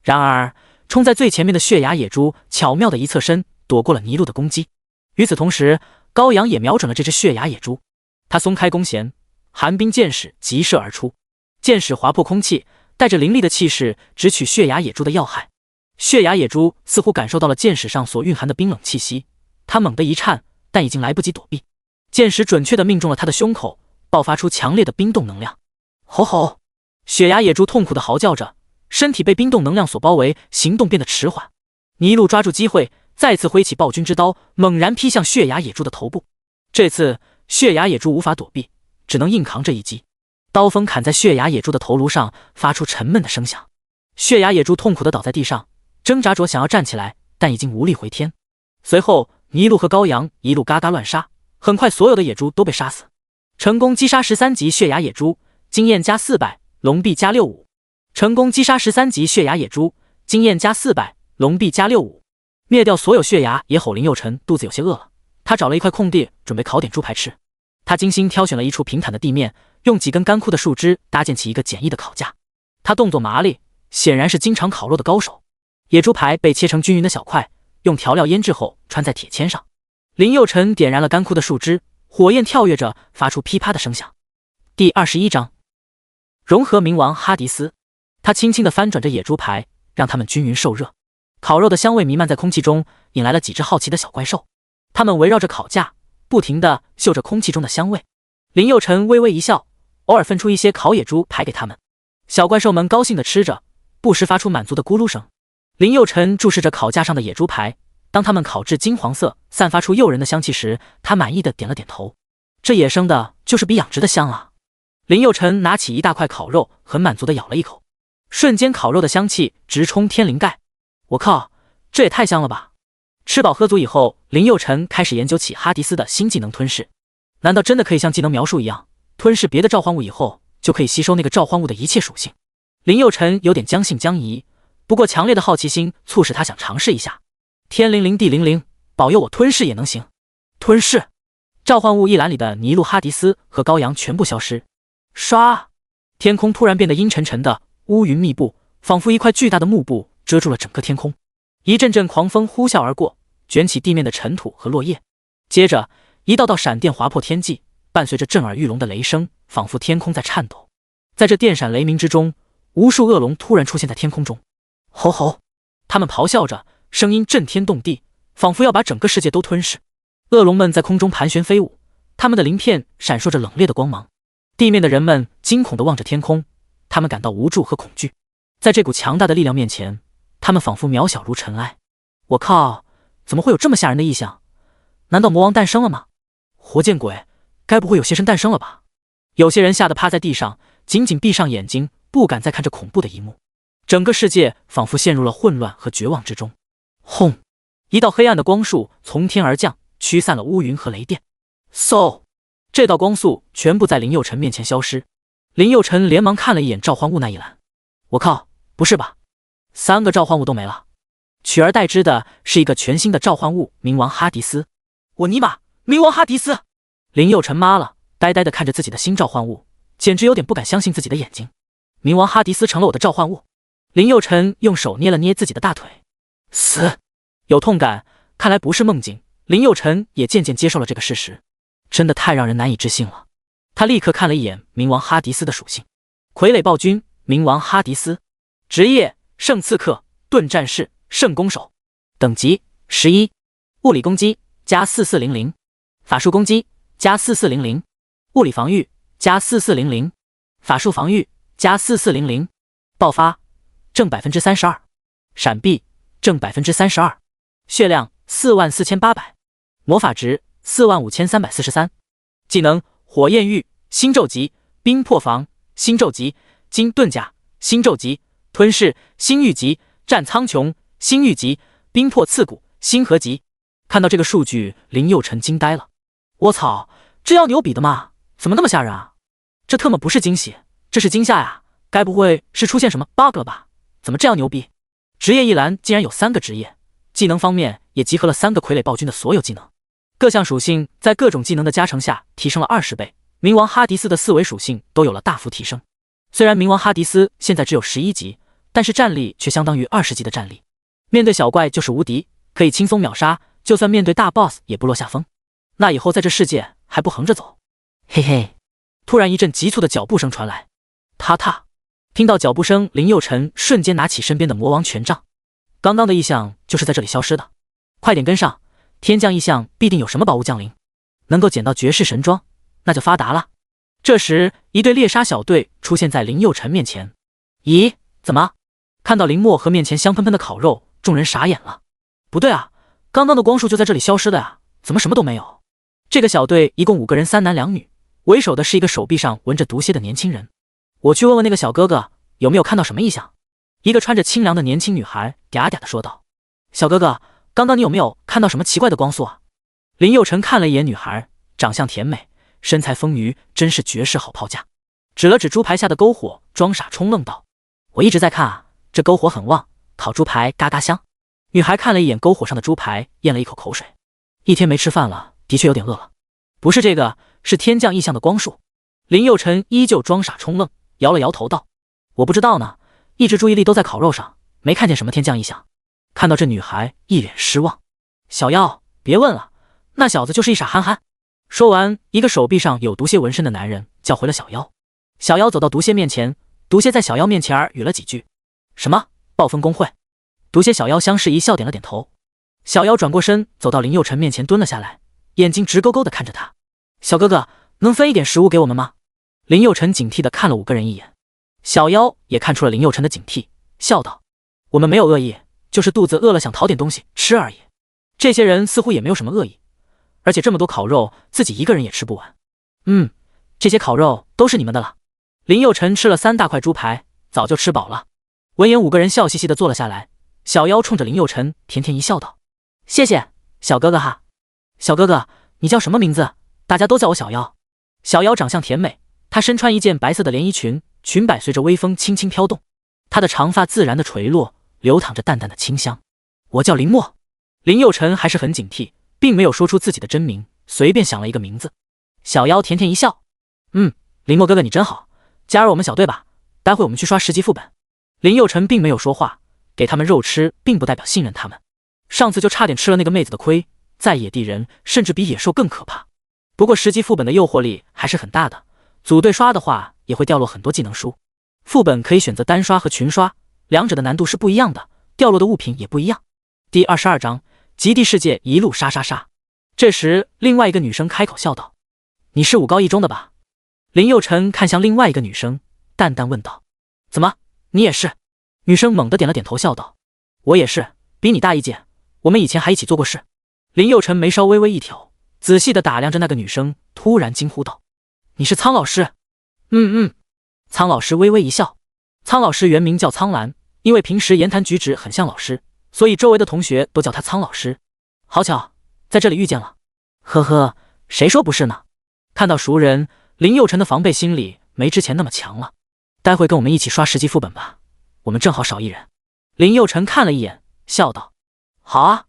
然而冲在最前面的血牙野猪巧妙的一侧身，躲过了尼禄的攻击。与此同时，高阳也瞄准了这只血牙野猪。他松开弓弦，寒冰剑矢急射而出，剑矢划破空气，带着凌厉的气势直取血牙野猪的要害。血牙野猪似乎感受到了剑矢上所蕴含的冰冷气息，他猛地一颤，但已经来不及躲避。剑矢准确地命中了他的胸口，爆发出强烈的冰冻能量。吼吼！血牙野猪痛苦地嚎叫着，身体被冰冻能量所包围，行动变得迟缓。尼禄抓住机会，再次挥起暴君之刀，猛然劈向血牙野猪的头部。这次血牙野猪无法躲避，只能硬扛这一击。刀锋砍在血牙野猪的头颅上，发出沉闷的声响。血牙野猪痛苦地倒在地上，挣扎着想要站起来，但已经无力回天。随后尼禄和高阳一路嘎嘎乱杀，很快所有的野猪都被杀死。成功击杀13级血牙野猪，经验加400，龙臂加65。成功击杀13级血牙野猪，经验加400，龙臂加65。灭掉所有血牙野吼林佑辰肚子有些饿了，他找了一块空地准备烤点猪排吃。他精心挑选了一处平坦的地面，用几根干枯的树枝搭建起一个简易的烤架。他动作麻利，显然是经常烤肉的高手。野猪排被切成均匀的小块，用调料腌制后穿在铁签上。林佑辰点燃了干枯的树枝，火焰跳跃着发出噼啪的声响。第21章融合冥王哈迪斯。他轻轻地翻转着野猪排，让它们均匀受热。烤肉的香味弥漫在空气中，引来了几只好奇的小怪兽。它们围绕着烤架，不停地嗅着空气中的香味。林佑辰微微一笑，偶尔分出一些烤野猪排给他们。小怪兽们高兴地吃着，不时发出满足的咕噜声。林佑辰注视着烤架上的野猪排，当它们烤至金黄色，散发出诱人的香气时，他满意的点了点头。这野生的就是比养殖的香啊！林佑辰拿起一大块烤肉，很满足的咬了一口，瞬间烤肉的香气直冲天灵盖。我靠，这也太香了吧！吃饱喝足以后，林佑辰开始研究起哈迪斯的新技能吞噬。难道真的可以像技能描述一样，吞噬别的召唤物以后，就可以吸收那个召唤物的一切属性？林佑辰有点将信将疑，不过强烈的好奇心促使他想尝试一下。天灵灵地灵灵，保佑我吞噬也能行。吞噬！召唤物一栏里的尼禄哈迪斯和羔羊全部消失。唰！天空突然变得阴沉沉的，乌云密布，仿佛一块巨大的幕布遮住了整个天空。一阵阵狂风呼啸而过，卷起地面的尘土和落叶。接着，一道道闪电划破天际，伴随着震耳欲聋的雷声，仿佛天空在颤抖。在这电闪雷鸣之中，无数恶龙突然出现在天空中。吼吼！他们咆哮着，声音震天动地，仿佛要把整个世界都吞噬。恶龙们在空中盘旋飞舞，他们的鳞片闪烁着冷冽的光芒。地面的人们惊恐地望着天空，他们感到无助和恐惧。在这股强大的力量面前，他们仿佛渺小如尘埃。我靠，怎么会有这么吓人的异象？难道魔王诞生了吗？活见鬼，该不会有邪神诞生了吧？有些人吓得趴在地上，紧紧闭上眼睛，不敢再看这恐怖的一幕。整个世界仿佛陷入了混乱和绝望之中。轰！一道黑暗的光束从天而降，驱散了乌云和雷电。嗖！这道光束全部在林佑辰面前消失。林佑辰连忙看了一眼召唤物那一栏。我靠，不是吧？3个召唤物都没了，取而代之的是一个全新的召唤物——冥王哈迪斯。我尼玛，冥王哈迪斯！林佑辰妈了，呆呆地看着自己的新召唤物，简直有点不敢相信自己的眼睛。冥王哈迪斯成了我的召唤物。林佑辰用手捏了捏自己的大腿，死！有痛感，看来不是梦境。林佑辰也渐渐接受了这个事实，真的太让人难以置信了。他立刻看了一眼冥王哈迪斯的属性：傀儡暴君冥王哈迪斯，职业圣刺客、盾战士、圣弓手，等级11，物理攻击加4400，法术攻击加4400，物理防御加4400，法术防御加4400，爆发正32%，闪避正32%，血量44800，魔法值45343，技能火焰域星咒级，冰破防星咒级，金盾甲星咒级，吞噬星域级，战苍穹星域级，冰破刺骨星河级。看到这个数据，林佑辰惊呆了。我操，这要牛比的吗？怎么那么吓人啊？这特么不是惊喜，这是惊吓呀！该不会是出现什么 bug 了吧？怎么这样牛逼？职业一栏竟然有3个职业，技能方面也集合了3个傀儡暴君的所有技能，各项属性在各种技能的加成下提升了20倍。冥王哈迪斯的4维属性都有了大幅提升。虽然冥王哈迪斯现在只有11级，但是战力却相当于20级的战力，面对小怪就是无敌，可以轻松秒杀，就算面对大 boss 也不落下风。那以后在这世界还不横着走？嘿嘿！突然一阵急促的脚步声传来，踏踏。听到脚步声，林佑辰瞬间拿起身边的魔王权杖。刚刚的异象就是在这里消失的，快点跟上！天降异象必定有什么宝物降临，能够捡到绝世神装，那就发达了。这时，一队猎杀小队出现在林佑辰面前。咦，怎么？看到林墨和面前香喷喷的烤肉，众人傻眼了。不对啊，刚刚的光束就在这里消失的呀，怎么什么都没有？这个小队一共5个人，3男2女，为首的是一个手臂上纹着毒蝎的年轻人。我去问问那个小哥哥有没有看到什么异象。一个穿着清凉的年轻女孩嗲嗲地说道：小哥哥，刚刚你有没有看到什么奇怪的光束啊？林佑辰看了一眼女孩，长相甜美，身材丰腴，真是绝世好炮架。指了指猪排下的篝火，装傻充愣道：我一直在看啊，这篝火很旺，烤猪排嘎嘎香。女孩看了一眼篝火上的猪排，咽了一口口水。一天没吃饭了，的确有点饿了。不是这个，是天降异象的光束。林佑辰依旧装傻充愣，摇了摇头道：我不知道呢，一直注意力都在烤肉上，没看见什么天降异象。看到这女孩一脸失望，小妖别问了，那小子就是一傻憨憨。说完，一个手臂上有毒蝎纹身的男人叫回了小妖。小妖走到毒蝎面前，毒蝎在小妖面前语了几句。什么？暴风公会？毒蝎小妖相视一笑，点了点头。小妖转过身，走到林佑辰面前蹲了下来，眼睛直勾勾地看着他。小哥哥，能分一点食物给我们吗？林佑辰警惕地看了5个人一眼。小妖也看出了林佑辰的警惕，笑道：我们没有恶意，就是肚子饿了想讨点东西吃而已。这些人似乎也没有什么恶意，而且这么多烤肉自己一个人也吃不完。这些烤肉都是你们的了。林佑辰吃了3大块猪排，早就吃饱了。闻言，5个人笑嘻嘻地坐了下来。小妖冲着林佑辰甜甜一笑道：谢谢小哥哥哈。小哥哥，你叫什么名字？大家都叫我小妖。小妖长相甜美，她身穿一件白色的连衣裙，裙摆随着微风轻轻飘动，她的长发自然的垂落，流淌着淡淡的清香。我叫林墨。林佑辰还是很警惕，并没有说出自己的真名，随便想了一个名字。小妖甜甜一笑，林墨哥哥你真好，加入我们小队吧，待会我们去刷10级副本。林佑辰并没有说话，给他们肉吃并不代表信任他们。上次就差点吃了那个妹子的亏，在野地人甚至比野兽更可怕。不过10级副本的诱惑力还是很大的，组队刷的话也会掉落很多技能书。副本可以选择单刷和群刷，两者的难度是不一样的，掉落的物品也不一样。第22章极地世界一路杀杀杀。这时另外一个女生开口笑道，你是5高1中的吧？林佑辰看向另外一个女生，淡淡问道，怎么你也是？女生猛地点了点头笑道，我也是，比你大一届，我们以前还一起做过事。林佑辰眉梢微微一挑，仔细地打量着那个女生，突然惊呼道，你是苍老师？苍老师微微一笑。苍老师原名叫苍兰，因为平时言谈举止很像老师，所以周围的同学都叫他苍老师。好巧，在这里遇见了。呵呵，谁说不是呢？看到熟人，林佑辰的防备心理没之前那么强了。待会跟我们一起刷10级副本吧，我们正好少一人。林佑辰看了一眼，笑道，好啊。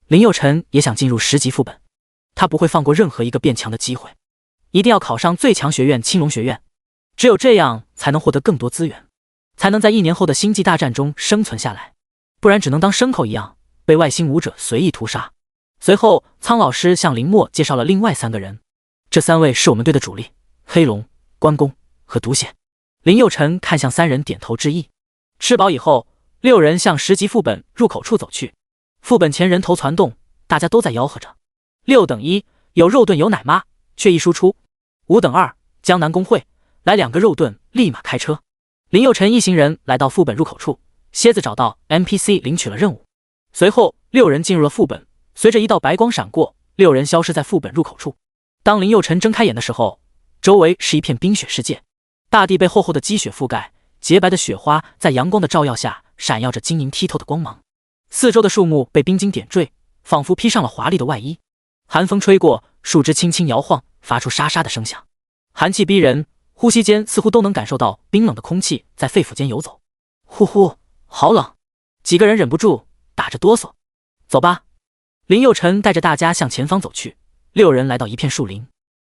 林佑辰也想进入10级副本，他不会放过任何一个变强的机会，一定要考上最强学院青龙学院，只有这样才能获得更多资源，才能在1年后的星际大战中生存下来，不然只能当牲口一样被外星武者随意屠杀。随后苍老师向林墨介绍了另外3个人，这3位是我们队的主力，黑龙、关公和毒血。林佑辰看向3人点头致意。吃饱以后，6人向10级副本入口处走去。副本前人头攒动，大家都在吆喝着。6等1有肉盾有奶妈，却一输出。5等2江南公会来2个肉盾，立马开车。林佑辰一行人来到副本入口处，蝎子找到 NPC 领取了任务。随后6人进入了副本，随着一道白光闪过，6人消失在副本入口处。当林佑辰睁开眼的时候，周围是一片冰雪世界，大地被厚厚的积雪覆盖，洁白的雪花在阳光的照耀下闪耀着晶莹剔透的光芒。四周的树木被冰晶点缀，仿佛披上了华丽的外衣。寒风吹过，树枝轻轻摇晃，发出沙沙的声响，寒气逼人，呼吸间似乎都能感受到冰冷的空气在肺腑间游走。呼呼，好冷！几个人忍不住打着哆嗦。走吧。林佑辰带着大家向前方走去。6人来到一片树林，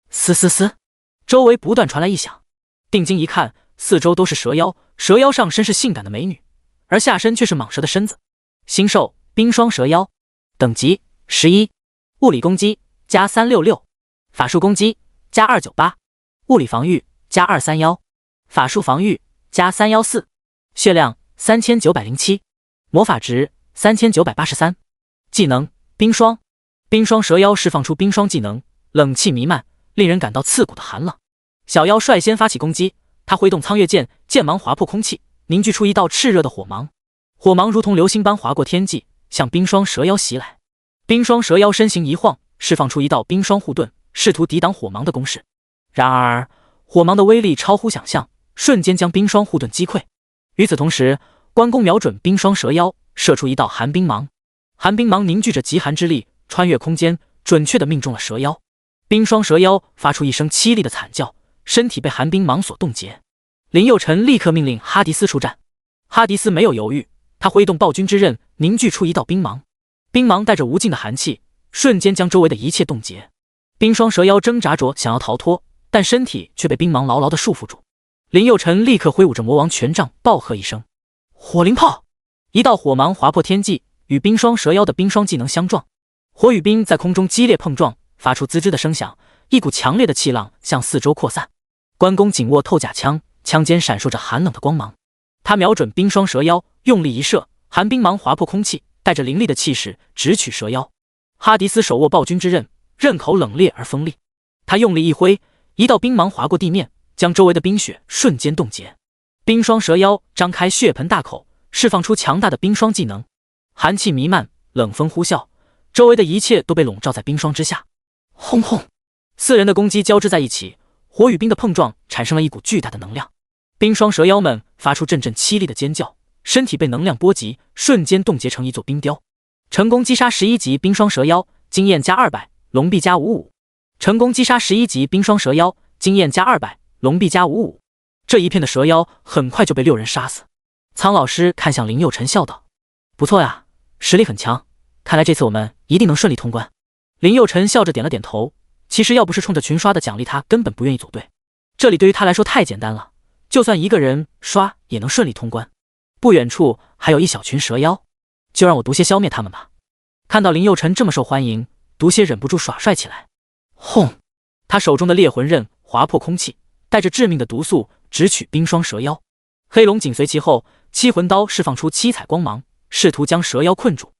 嘶嘶嘶，周围不断传来异响。定睛一看，四周都是蛇妖，蛇妖上身是性感的美女，而下身却是蟒蛇的身子。星兽冰霜蛇妖，等级11，物理攻击加366，法术攻击加298，物理防御加231，法术防御加314，血量3907，魔法值3983。技能冰霜。冰霜蛇妖释放出冰霜技能，冷气弥漫，令人感到刺骨的寒冷。小妖率先发起攻击，他挥动苍月剑，剑芒划破空气，凝聚出一道炽热的火芒。火芒如同流星般划过天际，向冰霜蛇妖袭来。冰霜蛇妖身形一晃，释放出一道冰霜护盾，试图抵挡火芒的攻势。然而火芒的威力超乎想象，瞬间将冰霜护盾击溃。与此同时，关公瞄准冰霜蛇妖，射出一道寒冰芒。寒冰芒凝聚着极寒之力，穿越空间，准确地命中了蛇妖。冰霜蛇妖发出一声凄厉的惨叫，身体被寒冰芒所冻结。林佑辰立刻命令哈迪斯出战。哈迪斯没有犹豫，他挥动暴君之刃，凝聚出一道冰芒。冰芒带着无尽的寒气，瞬间将周围的一切冻结。冰霜蛇妖挣扎着想要逃脱，但身体却被冰芒牢牢地束缚住。林佑辰立刻挥舞着魔王权杖，暴喝一声：火灵炮！一道火芒划破天际，与冰霜蛇妖的冰霜技能相撞。火与冰在空中激烈碰撞，发出滋滋的声响，一股强烈的气浪向四周扩散。关公紧握透甲枪，枪尖闪烁着寒冷的光芒。他瞄准冰霜蛇妖，用力一射，寒冰芒划破空气，带着凌厉的气势直取蛇妖。哈迪斯手握暴君之刃，刃口冷冽而锋利。他用力一挥，一道冰芒划过地面，将周围的冰雪瞬间冻结。冰霜蛇妖张开血盆大口，释放出强大的冰霜技能。寒气弥漫，冷风呼啸，周围的一切都被笼罩在冰霜之下。轰轰，四人的攻击交织在一起，火与冰的碰撞产生了一股巨大的能量。冰霜蛇妖们发出阵阵凄厉的尖叫，身体被能量波及，瞬间冻结成一座冰雕。成功击杀11级冰霜蛇妖，经验加200，龙币加55。成功击杀11级冰霜蛇妖，经验加200，龙币加55。这一片的蛇妖很快就被6人杀死。苍老师看向林佑辰笑道：不错呀，实力很强，看来这次我们一定能顺利通关。林佑辰笑着点了点头，其实要不是冲着群刷的奖励，他根本不愿意组队。这里对于他来说太简单了，就算一个人刷也能顺利通关。不远处还有一小群蛇妖，就让我毒蝎消灭他们吧。看到林佑辰这么受欢迎，毒蝎忍不住耍帅起来。轰！他手中的猎魂刃划破空气，带着致命的毒素直取冰霜蛇妖。黑龙紧随其后，七魂刀释放出七彩光芒，试图将蛇妖困住。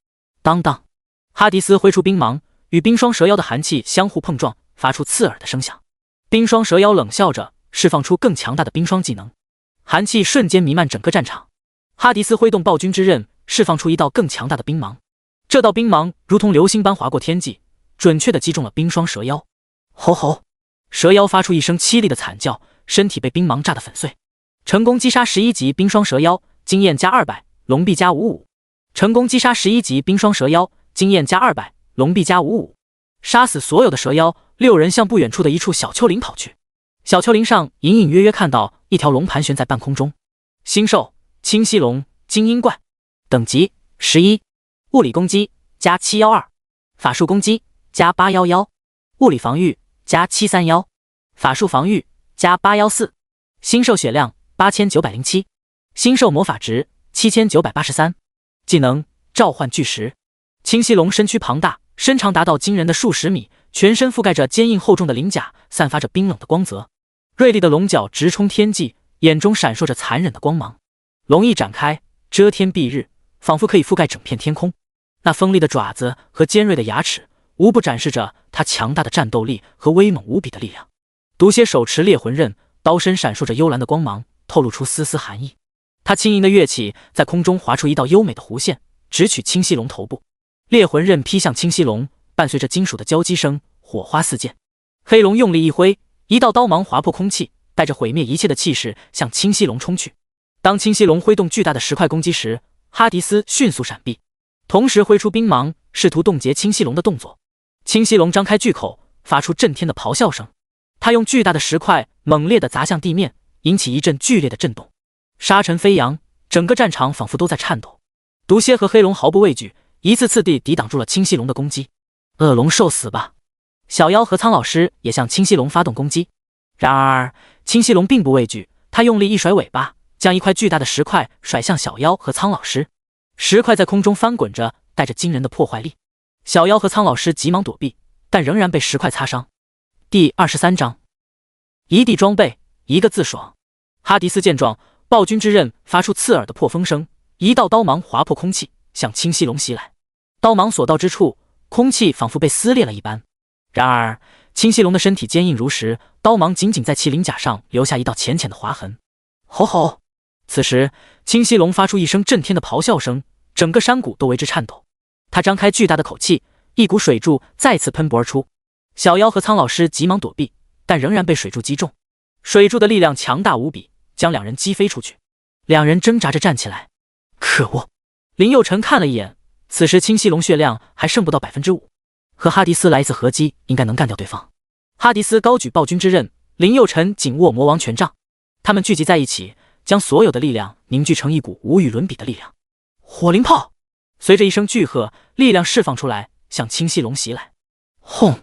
当当！哈迪斯挥出冰芒，与冰霜蛇妖的寒气相互碰撞，发出刺耳的声响。冰霜蛇妖冷笑着，释放出更强大的冰霜技能，寒气瞬间弥漫整个战场。哈迪斯挥动暴君之刃，释放出一道更强大的冰芒。这道冰芒如同流星般划过天际，准确地击中了冰霜蛇妖。吼吼！蛇妖发出一声凄厉的惨叫，身体被冰芒炸得粉碎。成功击杀11级冰霜蛇妖，经验加200，龙币加55。成功击杀11级冰霜蛇妖，经验加200，龙币加55。杀死所有的蛇妖，6人向不远处的一处小丘陵跑去。小丘陵上隐隐约约看到一条龙盘旋在半空中。星兽清溪龙精英怪，等级11，物理攻击加712，法术攻击加811，物理防御加731，法术防御加814，星兽血量8907，星兽魔法值7983，技能召唤巨石。清溪龙身躯庞大，身长达到惊人的数十米，全身覆盖着坚硬厚重的鳞甲，散发着冰冷的光泽。锐利的龙角直冲天际，眼中闪烁着残忍的光芒。龙翼展开，遮天蔽日，仿佛可以覆盖整片天空。那锋利的爪子和尖锐的牙齿，无不展示着它强大的战斗力和威猛无比的力量。毒蝎手持猎魂刃，刀身闪烁着幽蓝的光芒，透露出丝丝寒意。他轻盈的跃起，在空中划出一道优美的弧线，直取清溪龙头部。猎魂刃劈向清溪龙，伴随着金属的交击声，火花四溅。黑龙用力一挥，一道刀芒划破空气，带着毁灭一切的气势向清溪龙冲去。当清溪龙挥动巨大的石块攻击时，哈迪斯迅速闪避，同时挥出冰芒，试图冻结清溪龙的动作。清溪龙张开巨口，发出震天的咆哮声。他用巨大的石块猛烈地砸向地面，引起一阵剧烈的震动，沙尘飞扬，整个战场仿佛都在颤抖。毒蝎和黑龙毫不畏惧，一次次地抵挡住了清溪龙的攻击。恶龙受死吧！小妖和苍老师也向清溪龙发动攻击。然而清溪龙并不畏惧，他用力一甩尾巴，将一块巨大的石块甩向小妖和苍老师。石块在空中翻滚着，带着惊人的破坏力。小妖和苍老师急忙躲避，但仍然被石块擦伤。第23章，一地装备，一个字爽。哈迪斯见状，暴君之刃发出刺耳的破风声，一道刀芒划破空气，向清溪龙袭来。刀芒所到之处，空气仿佛被撕裂了一般。然而清溪龙的身体坚硬如石，刀芒仅仅在其鳞甲上留下一道浅浅的划痕。吼吼！此时清溪龙发出一声震天的咆哮声，整个山谷都为之颤抖。他张开巨大的口气，一股水柱再次喷薄而出。小妖和苍老师急忙躲避，但仍然被水柱击中。水柱的力量强大无比，将两人击飞出去。两人挣扎着站起来。可恶！林佑辰看了一眼，此时清溪龙血量还剩不到5%，和哈迪斯来一次合击应该能干掉对方。哈迪斯高举暴君之刃，林佑辰紧握魔王权杖，他们聚集在一起，将所有的力量凝聚成一股无与伦比的力量。火灵炮！随着一声巨喝，力量释放出来，向清溪龙袭来。轰！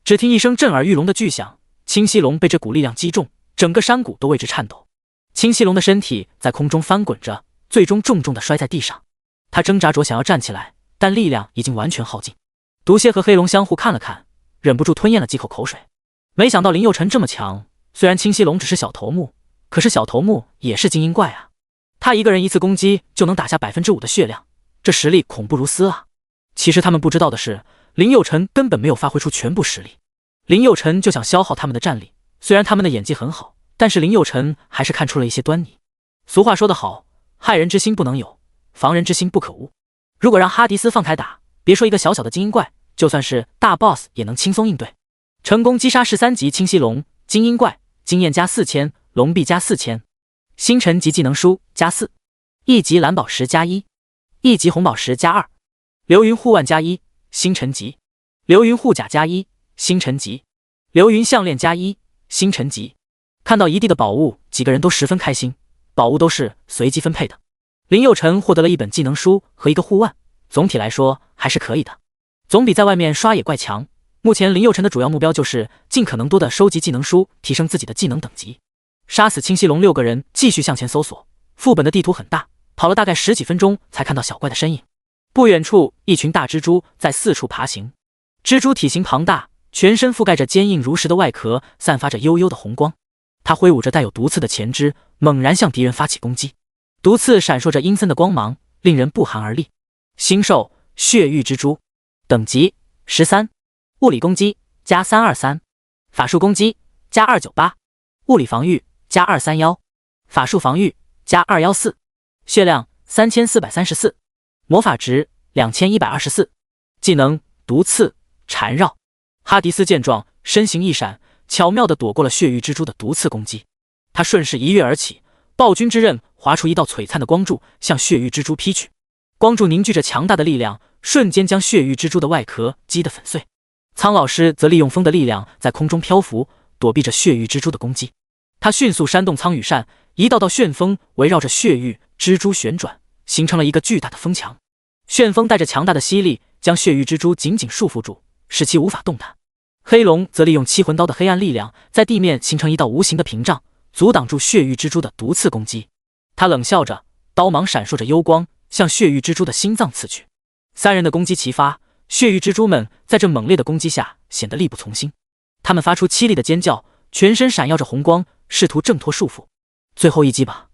只听一声震耳欲聋的巨响，清溪龙被这股力量击中，整个山谷都为之颤抖。清溪龙的身体在空中翻滚着，最终重重地摔在地上。他挣扎着想要站起来，但力量已经完全耗尽。毒蝎和黑龙相互看了看，忍不住吞咽了几口口水。没想到林佑辰这么强，虽然清溪龙只是小头目，可是小头目也是精英怪啊。他一个人一次攻击就能打下5%的血量，这实力恐怖如斯啊！其实他们不知道的是，林佑辰根本没有发挥出全部实力。林佑辰就想消耗他们的战力，虽然他们的演技很好，但是林佑辰还是看出了一些端倪。俗话说得好，害人之心不能有，防人之心不可无。如果让哈迪斯放开打，别说一个小小的精英怪，就算是大 boss 也能轻松应对。成功击杀13级清溪龙，精英怪，经验加4000，龙币加4000，星辰级技能书加4，一级蓝宝石加1，一级红宝石加2，流云护腕加1，星辰级，流云护甲加1，星辰级，流云项链加1，星辰级。看到一地的宝物，几个人都十分开心，宝物都是随机分配的。林佑辰获得了一本技能书和一个护腕，总体来说还是可以的，总比在外面刷野怪强。目前林佑辰的主要目标就是尽可能多的收集技能书，提升自己的技能等级。杀死清溪龙6个人，继续向前搜索。副本的地图很大，跑了大概10几分钟才看到小怪的身影。不远处，一群大蜘蛛在四处爬行。蜘蛛体型庞大，全身覆盖着坚硬如石的外壳，散发着幽幽的红光。它挥舞着带有毒刺的前肢，猛然向敌人发起攻击。毒刺闪烁着阴森的光芒，令人不寒而栗。星兽血域蜘蛛，等级13，物理攻击加323，法术攻击加298，物理防御加231，法术防御加214，血量3434，魔法值2124，技能毒刺缠绕。哈迪斯见状，身形一闪，巧妙地躲过了血域蜘蛛的毒刺攻击。他顺势一跃而起，暴君之刃划出一道璀璨的光柱，向血域蜘蛛劈去。光柱凝聚着强大的力量，瞬间将血域蜘蛛的外壳击得粉碎。苍老师则利用风的力量在空中漂浮，躲避着血域蜘蛛的攻击。他迅速扇动苍羽扇，一道道旋风围绕着血域蜘蛛旋转，形成了一个巨大的风墙。旋风带着强大的吸力，将血域蜘蛛紧紧束缚住，使其无法动弹。黑龙则利用七魂刀的黑暗力量，在地面形成一道无形的屏障，阻挡住血域蜘蛛的毒刺攻击。他冷笑着，刀芒闪烁着幽光，向血域蜘蛛的心脏刺去。三人的攻击齐发，血域蜘蛛们在这猛烈的攻击下显得力不从心。他们发出凄厉的尖叫，全身闪耀着红光，试图挣脱束缚。最后一击吧！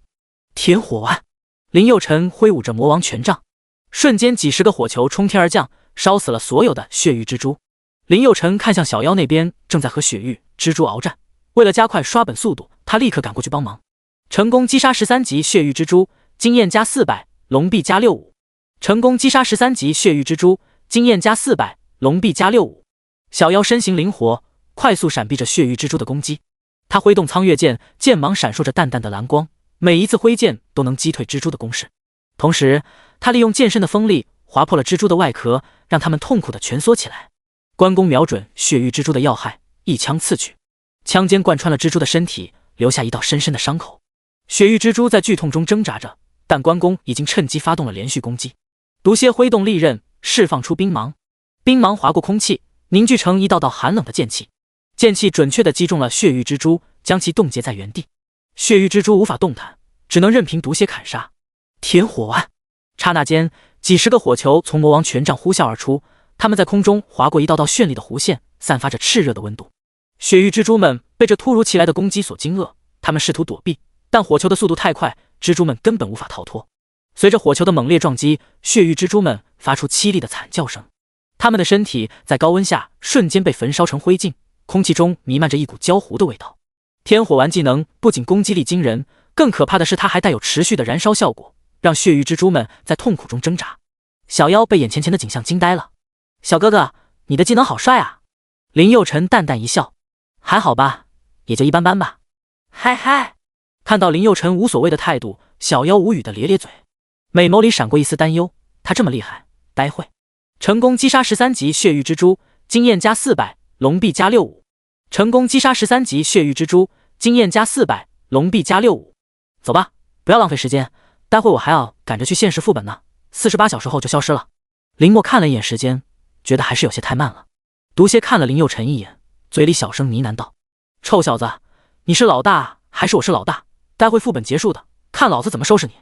天火丸！林佑辰挥舞着魔王权杖，瞬间几十个火球冲天而降，烧死了所有的血域蜘蛛。林佑辰看向小妖那边，正在和血域蜘蛛鏖战。为了加快刷本速度，他立刻赶过去帮忙，成功击杀13级血域蜘蛛，经验加400，龙币加65。成功击杀13级血域蜘蛛，经验加400，龙币加65。小妖身形灵活，快速闪避着血域蜘蛛的攻击。他挥动苍月剑，剑芒闪烁着淡淡的蓝光，每一次挥剑都能击退蜘蛛的攻势。同时，他利用剑身的锋利划破了蜘蛛的外壳，让它们痛苦地蜷缩起来。关公瞄准血域蜘蛛的要害，一枪刺去，枪尖贯穿了蜘蛛的身体，留下一道深深的伤口。血域蜘蛛在剧痛中挣扎着，但关公已经趁机发动了连续攻击。毒蝎挥动利刃，释放出冰芒，冰芒划过空气，凝聚成一道道寒冷的剑气。剑气准确地击中了血域蜘蛛，将其冻结在原地。血域蜘蛛无法动弹，只能任凭毒蝎砍杀。天火丸！刹那间，几十个火球从魔王权杖呼啸而出，它们在空中划过一道道绚丽的弧线，散发着炽热的温度。血域蜘蛛们被这突如其来的攻击所惊愕，它们试图躲避，但火球的速度太快，蜘蛛们根本无法逃脱。随着火球的猛烈撞击，血域蜘蛛们发出凄厉的惨叫声，它们的身体在高温下瞬间被焚烧成灰烬，空气中弥漫着一股焦糊的味道。天火丸技能不仅攻击力惊人，更可怕的是它还带有持续的燃烧效果，让血域蜘蛛们在痛苦中挣扎。小妖被眼前的景象惊呆了。小哥哥，你的技能好帅啊！林佑辰淡淡一笑，还好吧，也就一般般吧。嗨嗨！看到林佑辰无所谓的态度，小妖无语的咧咧嘴，美眸里闪过一丝担忧。他这么厉害，待会成功击杀13级血域蜘蛛，经验加400，龙币加65。成功击杀13级血域蜘蛛，经验加400，龙币加65。走吧，不要浪费时间，待会我还要赶着去现实副本呢，48小时后就消失了。林默看了一眼时间，觉得还是有些太慢了。毒蝎看了林佑辰一眼，嘴里小声呢喃道：“臭小子，你是老大还是我是老大？待会副本结束的，看老子怎么收拾你！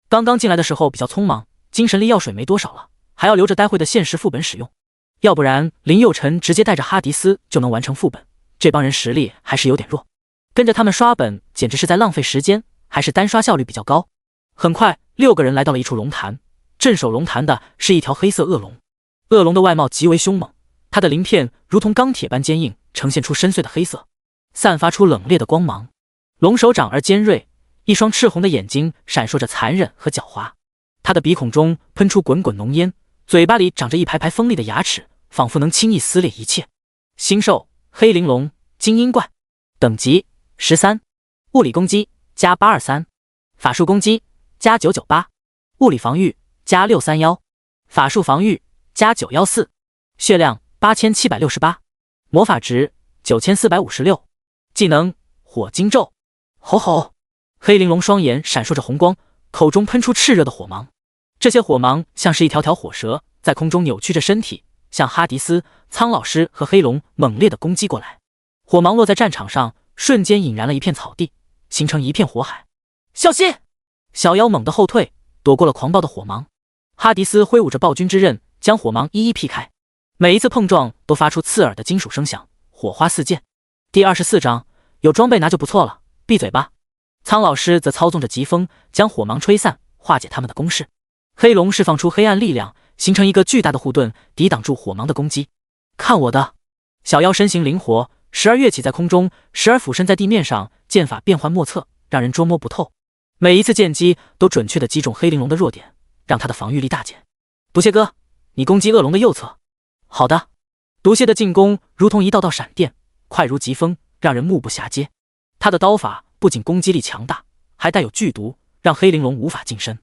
刚刚进来的时候比较匆忙，精神力药水没多少了，还要留着待会的现实副本使用。要不然林佑辰直接带着哈迪斯就能完成副本，这帮人实力还是有点弱，跟着他们刷本简直是在浪费时间，还是单刷效率比较高。”很快，6个人来到了一处龙潭，镇守龙潭的是一条黑色恶龙。恶龙的外貌极为凶猛，它的鳞片如同钢铁般坚硬，呈现出深邃的黑色，散发出冷冽的光芒。龙首长而尖锐，一双赤红的眼睛闪烁着残忍和狡猾。它的鼻孔中喷出滚滚浓烟，嘴巴里长着一排排锋利的牙齿，仿佛能轻易撕裂一切。星兽黑玲珑精英怪，等级13，物理攻击加823，法术攻击加998，物理防御加631，法术防御加914，血量8768，魔法值9456，技能火晶咒。吼吼！黑玲珑双眼闪烁着红光，口中喷出炽热的火芒。这些火芒像是一条条火蛇，在空中扭曲着身体，向哈迪斯、苍老师和黑龙猛烈地攻击过来。火芒落在战场上，瞬间引燃了一片草地，形成一片火海。小心！小妖猛地后退，躲过了狂暴的火芒。哈迪斯挥舞着暴君之刃，将火芒一一劈开。每一次碰撞都发出刺耳的金属声响，火花四溅。第24章，有装备拿就不错了，闭嘴吧。苍老师则操纵着疾风，将火芒吹散，化解他们的攻势。黑龙释放出黑暗力量，形成一个巨大的护盾，抵挡住火芒的攻击。看我的！小妖身形灵活，时而跃起在空中，时而俯身在地面上，剑法变幻莫测，让人捉摸不透。每一次剑击都准确地击中黑玲珑的弱点，让他的防御力大减。毒蝎哥，你攻击恶龙的右侧。好的。毒蝎的进攻如同一道道闪电，快如疾风，让人目不暇接。他的刀法不仅攻击力强大，还带有剧毒，让黑玲珑无法近身。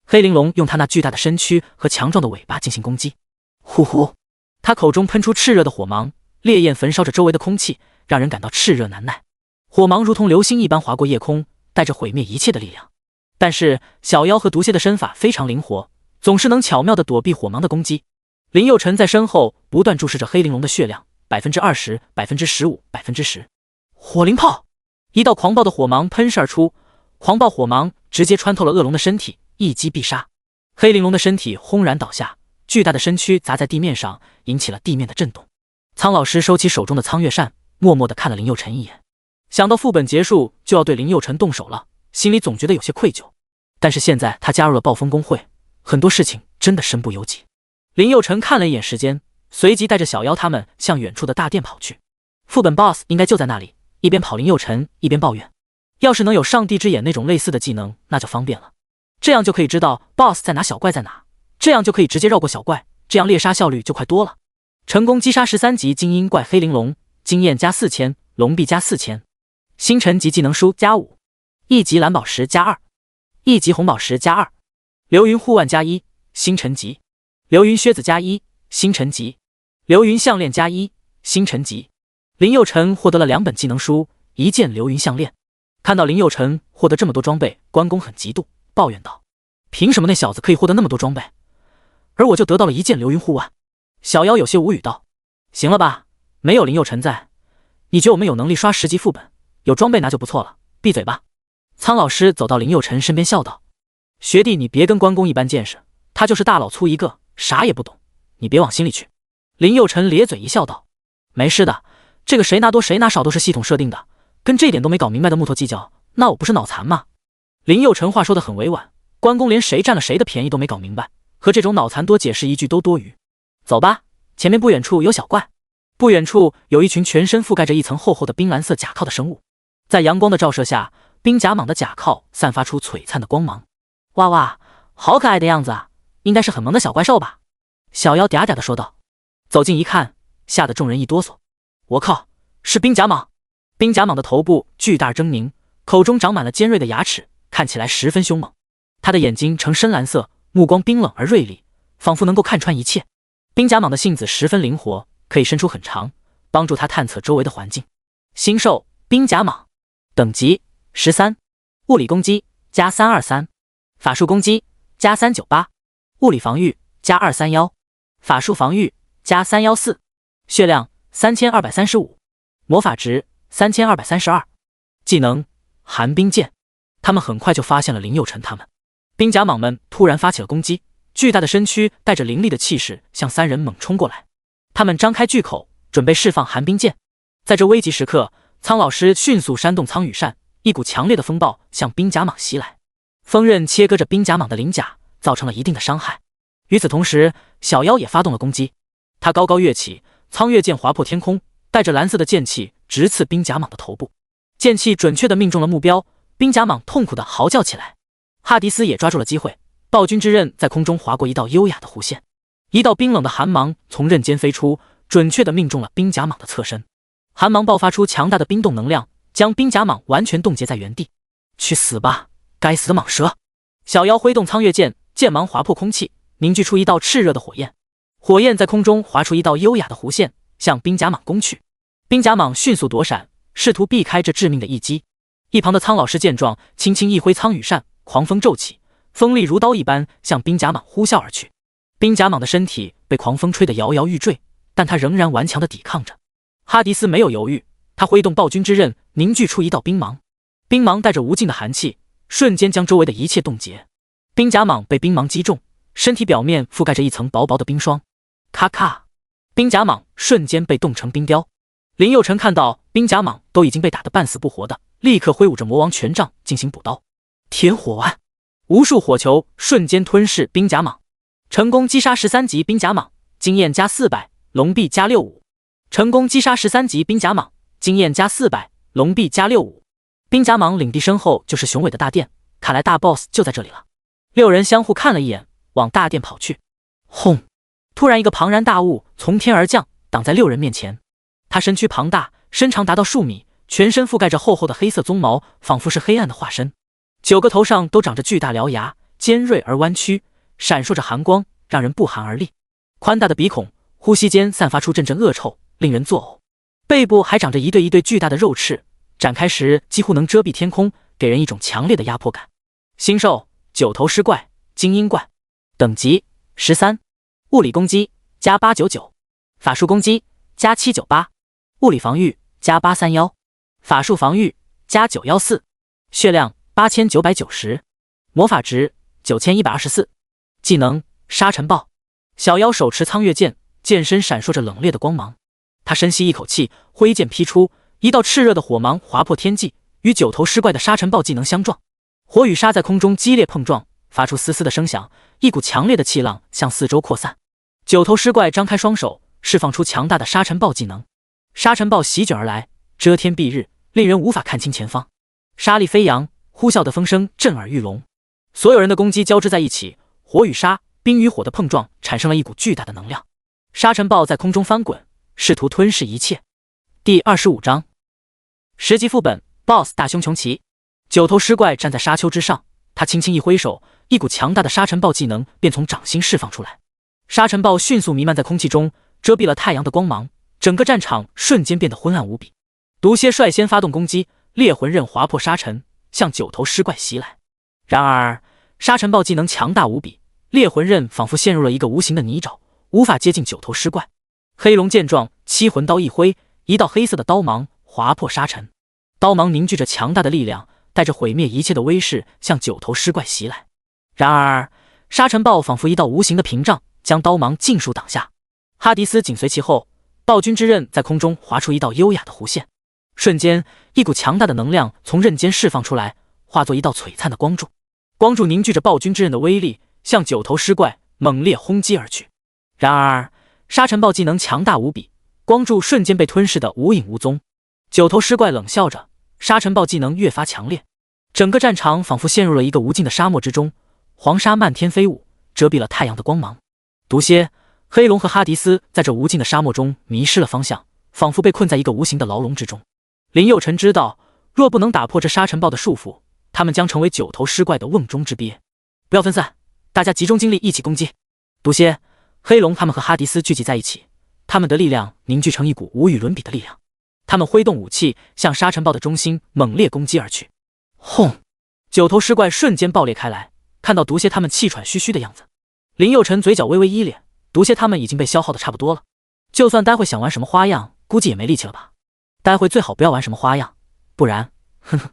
黑玲珑用他那巨大的身躯和强壮的尾巴进行攻击。呼呼，他口中喷出炽热的火芒，烈焰焚烧着周围的空气，让人感到炽热难耐。火芒如同流星一般划过夜空，带着毁灭一切的力量。但是小妖和毒蝎的身法非常灵活，总是能巧妙地躲避火芒的攻击。林佑辰在身后不断注视着黑玲珑的血量，20%、15%、10%。火灵炮！一道狂暴的火芒喷射而出，狂暴火芒直接穿透了恶龙的身体，一击必杀。黑玲珑的身体轰然倒下，巨大的身躯砸在地面上，引起了地面的震动。苍老师收起手中的苍月扇，默默地看了林佑辰一眼。想到副本结束就要对林佑辰动手了，心里总觉得有些愧疚。但是现在他加入了暴风公会，很多事情真的身不由己。林佑辰看了一眼时间，随即带着小妖他们向远处的大殿跑去。副本 BOSS 应该就在那里。一边跑林佑辰一边抱怨，要是能有上帝之眼那种类似的技能，那就方便了。这样就可以知道 BOSS 在哪，小怪在哪，这样就可以直接绕过小怪，这样猎杀效率就快多了。成功击杀13级精英怪黑玲珑，经验加4000，龙币加4000，星辰级技能书加5，一级蓝宝石加2，一级红宝石加2，流云护腕加1，星辰级，流云靴子加1，星辰级，流云项链加1，星辰级。林佑辰获得了2本技能书，一件流云项链。看到林佑辰获得这么多装备，关公很嫉妒，抱怨道：凭什么那小子可以获得那么多装备，而我就得到了一件流云护腕？小妖有些无语道：行了吧，没有林佑辰在，你觉得我们有能力刷10级副本，有装备拿就不错了，闭嘴吧。苍老师走到林佑辰身边笑道：学弟你别跟关公一般见识，他就是大老粗一个，啥也不懂，你别往心里去。林佑辰咧嘴一笑道：没事的，这个谁拿多谁拿少都是系统设定的，跟这点都没搞明白的木头计较，那我不是脑残吗？林佑辰话说得很委婉，关公连谁占了谁的便宜都没搞明白，和这种脑残多解释一句都多余。走吧，前面不远处有小怪。不远处有一群全身覆盖着一层厚厚的冰蓝色甲壳的生物，在阳光的照射下，冰甲蟒的甲壳散发出璀璨的光芒。哇哇，好可爱的样子啊，应该是很萌的小怪兽吧？小妖嗲嗲地说道。走近一看，吓得众人一哆嗦。我靠，是冰甲蟒！冰甲蟒的头部巨大狰狞，口中长满了尖锐的牙齿，看起来十分凶猛。它的眼睛呈深蓝色，目光冰冷而锐利，仿佛能够看穿一切。冰甲蟒的性子十分灵活，可以伸出很长，帮助它探测周围的环境。新兽冰甲蟒，等级13，物理攻击加323，法术攻击加398，物理防御加231，法术防御加314，血量3235，魔法值3232，技能寒冰剑。他们很快就发现了林佑辰他们。冰甲蟒们突然发起了攻击，巨大的身躯带着凌厉的气势向三人猛冲过来。他们张开巨口，准备释放寒冰剑。在这危急时刻，苍老师迅速扇动苍羽扇，一股强烈的风暴向冰甲蟒袭来。锋刃切割着冰甲蟒的鳞甲，造成了一定的伤害。与此同时，小妖也发动了攻击。他高高跃起，苍月剑划破天空，带着蓝色的剑气直刺冰甲蟒的头部。剑气准确地命中了目标，冰甲蟒痛苦地嚎叫起来。哈迪斯也抓住了机会，暴君之刃在空中划过一道优雅的弧线，一道冰冷的寒芒从刃间飞出，准确地命中了冰甲蟒的侧身。寒芒爆发出强大的冰冻能量，将冰甲蟒完全冻结在原地。去死吧，该死的蟒蛇！小妖挥动苍月剑，剑芒划破空气，凝聚出一道炽热的火焰。火焰在空中划出一道优雅的弧线，向冰甲蟒攻去。冰甲蟒迅速躲闪，试图避开这致命的一击。一旁的苍老师见状，轻轻一挥苍羽扇，狂风骤起，锋利如刀一般向冰甲蟒呼啸而去。冰甲蟒的身体被狂风吹得摇摇欲坠，但它仍然顽强地抵抗着。哈迪斯没有犹豫，他挥动暴君之刃，凝聚出一道冰芒。冰芒带着无尽的寒气，瞬间将周围的一切冻结。冰甲蟒被冰芒击中，身体表面覆盖着一层薄薄的冰霜。咔咔，冰甲蟒瞬间被冻成冰雕。林佑成看到冰甲蟒都已经被打得半死不活的，立刻挥舞着魔王权杖进行补刀。天火丸，无数火球瞬间吞噬冰甲蟒，成功击杀13级冰甲蟒，经验加400，龙币加65。成功击杀13级冰甲蟒，经验加400，龙币加65。冰甲蟒领地身后就是雄伟的大殿，看来大 boss 就在这里了。6人相互看了一眼，往大殿跑去。轰！突然一个庞然大物从天而降，挡在6人面前。他身躯庞大，身长达到数米，全身覆盖着厚厚的黑色鬃毛，仿佛是黑暗的化身。9个头上都长着巨大獠牙，尖锐而弯曲，闪烁着寒光，让人不寒而栗。宽大的鼻孔，呼吸间散发出阵阵恶臭，令人作呕。背部还长着一对一对巨大的肉翅，展开时几乎能遮蔽天空，给人一种强烈的压迫感。星兽9头尸怪，精英怪，等级13，物理攻击加899，法术攻击加798，物理防御加831，法术防御加914，血量8990，魔法值9124，技能沙尘暴。小妖手持苍月剑，剑身闪烁着冷冽的光芒。他深吸一口气，挥剑劈出，一道炽热的火芒划破天际，与9头尸怪的沙尘暴技能相撞。火与沙在空中激烈碰撞，发出嘶嘶的声响，一股强烈的气浪向四周扩散。9头尸怪张开双手，释放出强大的沙尘暴技能。沙尘暴席卷而来，遮天蔽日，令人无法看清前方。沙粒飞扬，呼啸的风声震耳欲聋。所有人的攻击交织在一起，火与沙、冰与火的碰撞产生了一股巨大的能量。沙尘暴在空中翻滚，试图吞噬一切。第25章10级副本 BOSS 大胸穷奇。9头尸怪站在沙丘之上，他轻轻一挥手，一股强大的沙尘暴技能便从掌心释放出来。沙尘暴迅速弥漫在空气中，遮蔽了太阳的光芒，整个战场瞬间变得昏暗无比。毒蝎率先发动攻击，猎魂刃划破沙尘，向9头尸怪袭来。然而沙尘暴技能强大无比，猎魂刃仿佛陷入了一个无形的泥沼，无法接近9头尸怪。黑龙见状，七魂刀一挥，一道黑色的刀芒划破沙尘，刀芒凝聚着强大的力量，带着毁灭一切的威势向9头尸怪袭来。然而沙尘暴仿佛一道无形的屏障，将刀芒尽数挡下。哈迪斯紧随其后，暴君之刃在空中划出一道优雅的弧线，瞬间一股强大的能量从刃间释放出来，化作一道璀璨的光柱。光柱凝聚着暴君之刃的威力，向9头尸怪猛烈轰击而去。然而沙尘暴技能强大无比，光柱瞬间被吞噬得无影无踪。9头尸怪冷笑着，沙尘暴技能越发强烈，整个战场仿佛陷入了一个无尽的沙漠之中，黄沙漫天飞舞，遮蔽了太阳的光芒。毒蝎、黑龙和哈迪斯在这无尽的沙漠中迷失了方向，仿佛被困在一个无形的牢笼之中。林佑辰知道，若不能打破这沙尘暴的束缚，他们将成为9头尸怪的瓮中之鳖。不要分散，大家集中精力一起攻击。毒蝎、黑龙他们和哈迪斯聚集在一起，他们的力量凝聚成一股无与伦比的力量。他们挥动武器，向沙尘暴的中心猛烈攻击而去。轰！9头尸怪瞬间爆裂开来，看到毒蝎他们气喘吁吁的样子，林佑辰嘴角微微一咧，毒蝎他们已经被消耗的差不多了，就算待会想玩什么花样，估计也没力气了吧。待会最好不要玩什么花样，不然哼哼。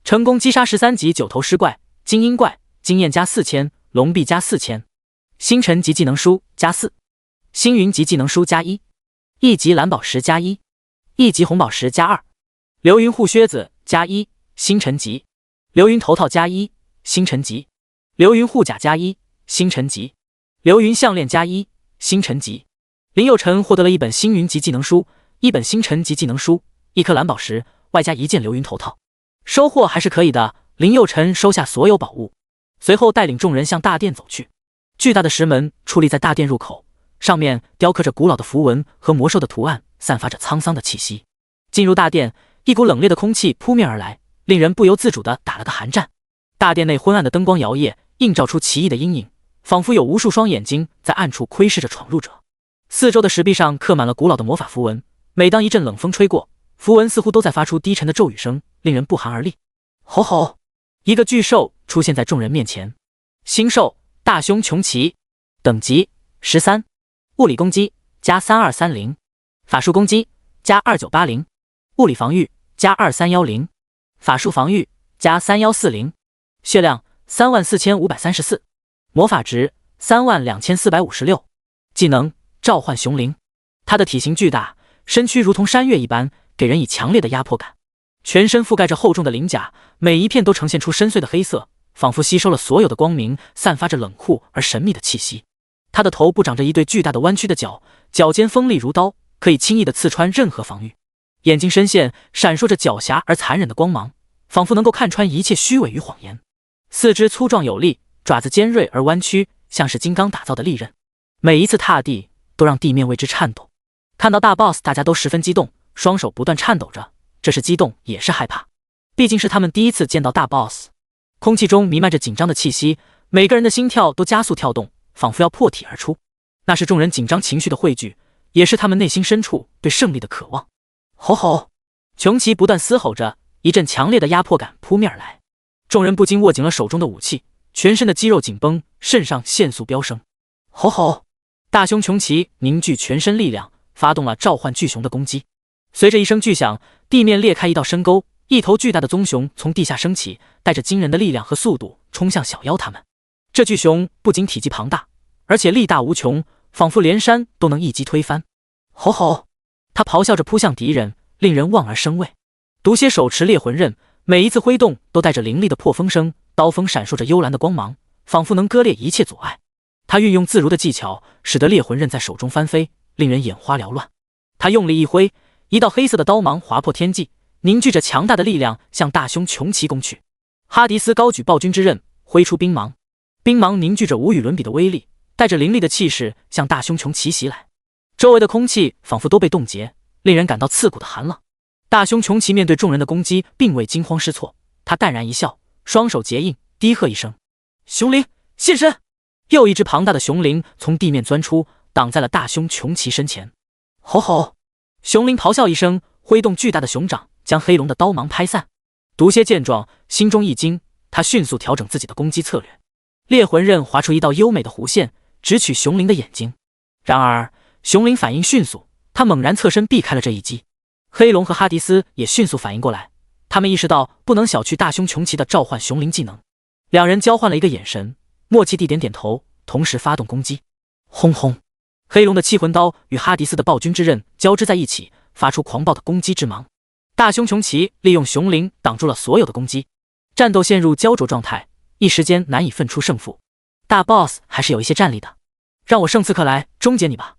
成功击杀13级9头尸怪，精英怪，经验加4000，龙币加4000，星辰级技能书加4，星云级技能书加1，1级蓝宝石加1，1级红宝石加2，流云护靴子加1，星辰级，流云头套加1，星辰级，流云护甲加1，星辰级，流云项链加1，星辰级。林佑辰获得了一本星云级技能书，一本星辰级技能书，一颗蓝宝石，外加一件流云头套，收获还是可以的。林佑辰收下所有宝物，随后带领众人向大殿走去。巨大的石门矗立在大殿入口，上面雕刻着古老的符文和魔兽的图案，散发着沧桑的气息。进入大殿，一股冷冽的空气扑面而来，令人不由自主地打了个寒战。大殿内昏暗的灯光摇曳，映照出奇异的阴影，仿佛有无数双眼睛在暗处窥视着闯入者。四周的石壁上刻满了古老的魔法符文，每当一阵冷风吹过，符文似乎都在发出低沉的咒语声，令人不寒而栗。吼吼！一个巨兽出现在众人面前，星兽大凶穷奇，等级13，物理攻击加3230，法术攻击加2980，物理防御加2310，法术防御加3140，血量34534，魔法值32456，技能召唤雄灵。它的体型巨大，身躯如同山岳一般，给人以强烈的压迫感。全身覆盖着厚重的鳞甲，每一片都呈现出深邃的黑色，仿佛吸收了所有的光明，散发着冷酷而神秘的气息。它的头部长着一对巨大的弯曲的角，角尖锋利如刀，可以轻易地刺穿任何防御。眼睛深陷，闪烁着狡黠而残忍的光芒，仿佛能够看穿一切虚伪与谎言。四肢粗壮有力，爪子尖锐而弯曲，像是金刚打造的利刃。每一次踏地都让地面为之颤抖。看到大 boss， 大家都十分激动，双手不断颤抖着，这是激动也是害怕，毕竟是他们第一次见到大 boss。 空气中弥漫着紧张的气息，每个人的心跳都加速跳动，仿佛要破体而出。那是众人紧张情绪的汇聚，也是他们内心深处对胜利的渴望。吼吼！穷奇不断嘶吼着，一阵强烈的压迫感扑面而来，众人不禁握紧了手中的武器，全身的肌肉紧绷，肾上腺素飙升。吼吼！大凶穷奇凝聚全身力量，发动了召唤巨熊的攻击。随着一声巨响，地面裂开一道深沟，一头巨大的棕熊从地下升起，带着惊人的力量和速度冲向小妖他们。这巨熊不仅体积庞大，而且力大无穷，仿佛连山都能一击推翻。吼吼！他咆哮着扑向敌人，令人望而生畏。毒蝎手持猎魂刃，每一次挥动都带着凌厉的破风声，刀锋闪烁着幽蓝的光芒，仿佛能割裂一切阻碍。他运用自如的技巧，使得猎魂刃在手中翻飞，令人眼花缭乱。他用力一挥，一道黑色的刀芒划破天际，凝聚着强大的力量向大凶穷奇攻去。哈迪斯高举暴君之刃，挥出冰芒，冰芒凝聚着无与伦比的威力，带着凌厉的气势向大凶穷奇袭来。周围的空气仿佛都被冻结，令人感到刺骨的寒冷。大凶穷奇面对众人的攻击，并未惊慌失措，他淡然一笑，双手结印，低喝一声：“雄灵现身！”又一只庞大的雄灵从地面钻出，挡在了大凶穷奇身前。吼吼！雄灵咆哮一声，挥动巨大的熊掌，将黑龙的刀芒拍散。毒蝎见状，心中一惊，他迅速调整自己的攻击策略。猎魂刃划出一道优美的弧线，直取雄灵的眼睛。然而雄灵反应迅速，他猛然侧身避开了这一击。黑龙和哈迪斯也迅速反应过来，他们意识到不能小觑大凶穷奇的召唤雄灵技能。两人交换了一个眼神，默契地点点头，同时发动攻击。轰轰！黑龙的七魂刀与哈迪斯的暴君之刃交织在一起，发出狂暴的攻击之芒。大凶穷奇利用雄灵挡住了所有的攻击，战斗陷入焦灼状态，一时间难以分出胜负。大 boss 还是有一些战力的，让我圣刺客来终结你吧。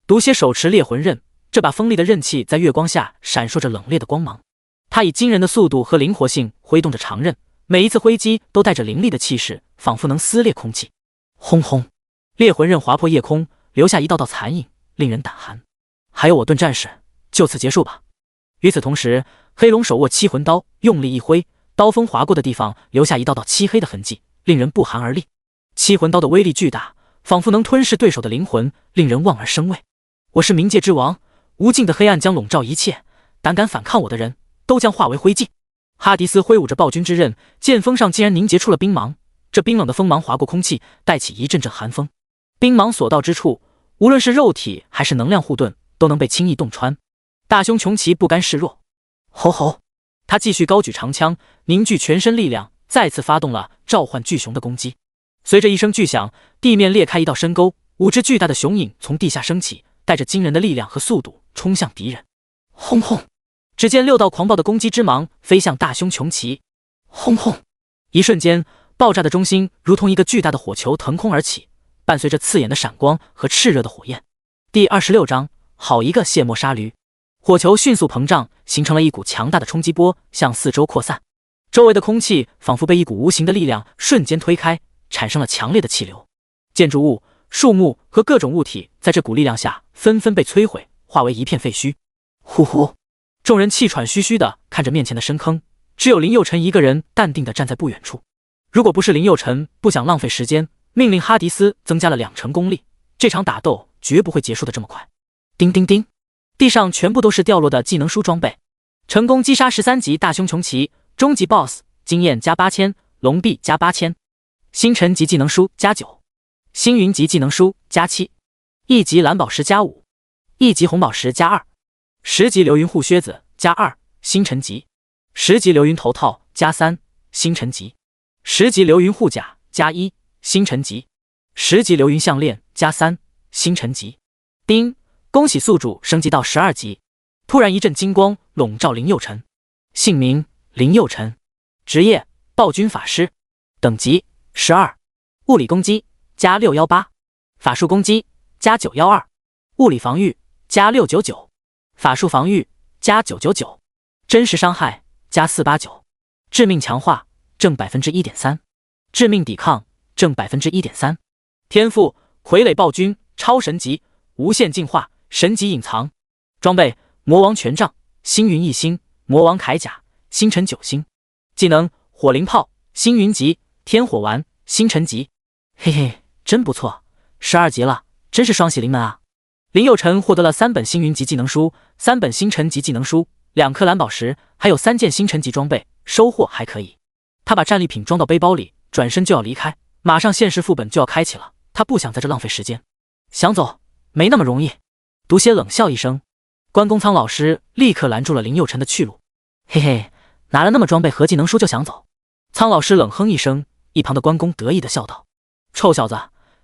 毒蝎手持猎魂刃，这把锋利的刃器在月光下闪烁着冷冽的光芒。他以惊人的速度和灵活性挥动着长刃，每一次挥击都带着凌厉的气势，仿佛能撕裂空气。轰轰！猎魂刃划破夜空，留下一道道残影，令人胆寒。还有我盾战士，就此结束吧。与此同时，黑龙手握七魂刀，用力一挥，刀锋划过的地方留下一道道漆黑的痕迹，令人不寒而栗。七魂刀的威力巨大，仿佛能吞噬对手的灵魂，令人望而生畏。我是冥界之王，无尽的黑暗将笼罩一切，胆敢反抗我的人都将化为灰烬。哈迪斯挥舞着暴君之刃，剑锋上竟然凝结出了冰芒，这冰冷的锋芒划过空气，带起一阵阵寒风。冰芒所到之处，无论是肉体还是能量护盾，都能被轻易洞穿。大凶穷奇不甘示弱，吼吼！他继续高举长枪，凝聚全身力量，再次发动了召唤巨熊的攻击。随着一声巨响，地面裂开一道深沟，5只巨大的熊影从地下升起，带着惊人的力量和速度冲向敌人。轰轰！只见6道狂暴的攻击之芒飞向大凶穷奇。轰轰！一瞬间，爆炸的中心如同一个巨大的火球腾空而起，伴随着刺眼的闪光和炽热的火焰。第26章，好一个卸磨杀驴！火球迅速膨胀，形成了一股强大的冲击波，向四周扩散。周围的空气仿佛被一股无形的力量瞬间推开，产生了强烈的气流。建筑物、树木和各种物体在这股力量下纷纷被摧毁，化为一片废墟。呼呼！众人气喘吁吁地看着面前的深坑，只有林佑辰一个人淡定地站在不远处。如果不是林佑辰不想浪费时间，命令哈迪斯增加了2成功力，这场打斗绝不会结束的这么快。叮叮叮，地上全部都是掉落的技能书装备。成功击杀13级大凶穷奇，终极 BOSS， 经验加8000，龙币加8000。星辰级技能书加9，星云级技能书加7，一级蓝宝石加5，一级红宝石加2， 10级流云护靴子加2，星辰级；10级流云头套加3，星辰级；10级流云护甲加1，星辰级；10级流云项链加3，星辰级。叮！恭喜宿主升级到12级。突然一阵金光笼罩林佑辰，姓名林佑辰，职业暴君法师，等级12，物理攻击加618，法术攻击加912，物理防御加699，法术防御加999，真实伤害加489，致命强化正 1.3%， 致命抵抗正 1.3%。 天赋傀儡暴君超神级，无限进化，神级隐藏。装备魔王权杖，星云1星，魔王铠甲，星辰9星。技能火灵炮，星云级，天火丸，星辰级。嘿嘿，真不错，12级了，真是双喜临门啊！林佑辰获得了3本星云级技能书，3本星辰级技能书，2颗蓝宝石，还有3件星辰级装备，收获还可以。他把战利品装到背包里，转身就要离开，马上现实副本就要开启了，他不想在这浪费时间。想走没那么容易。毒蝎冷笑一声，关公苍老师立刻拦住了林佑辰的去路。嘿嘿，拿了那么装备和技能书就想走？苍老师冷哼一声，一旁的关公得意地笑道：臭小子，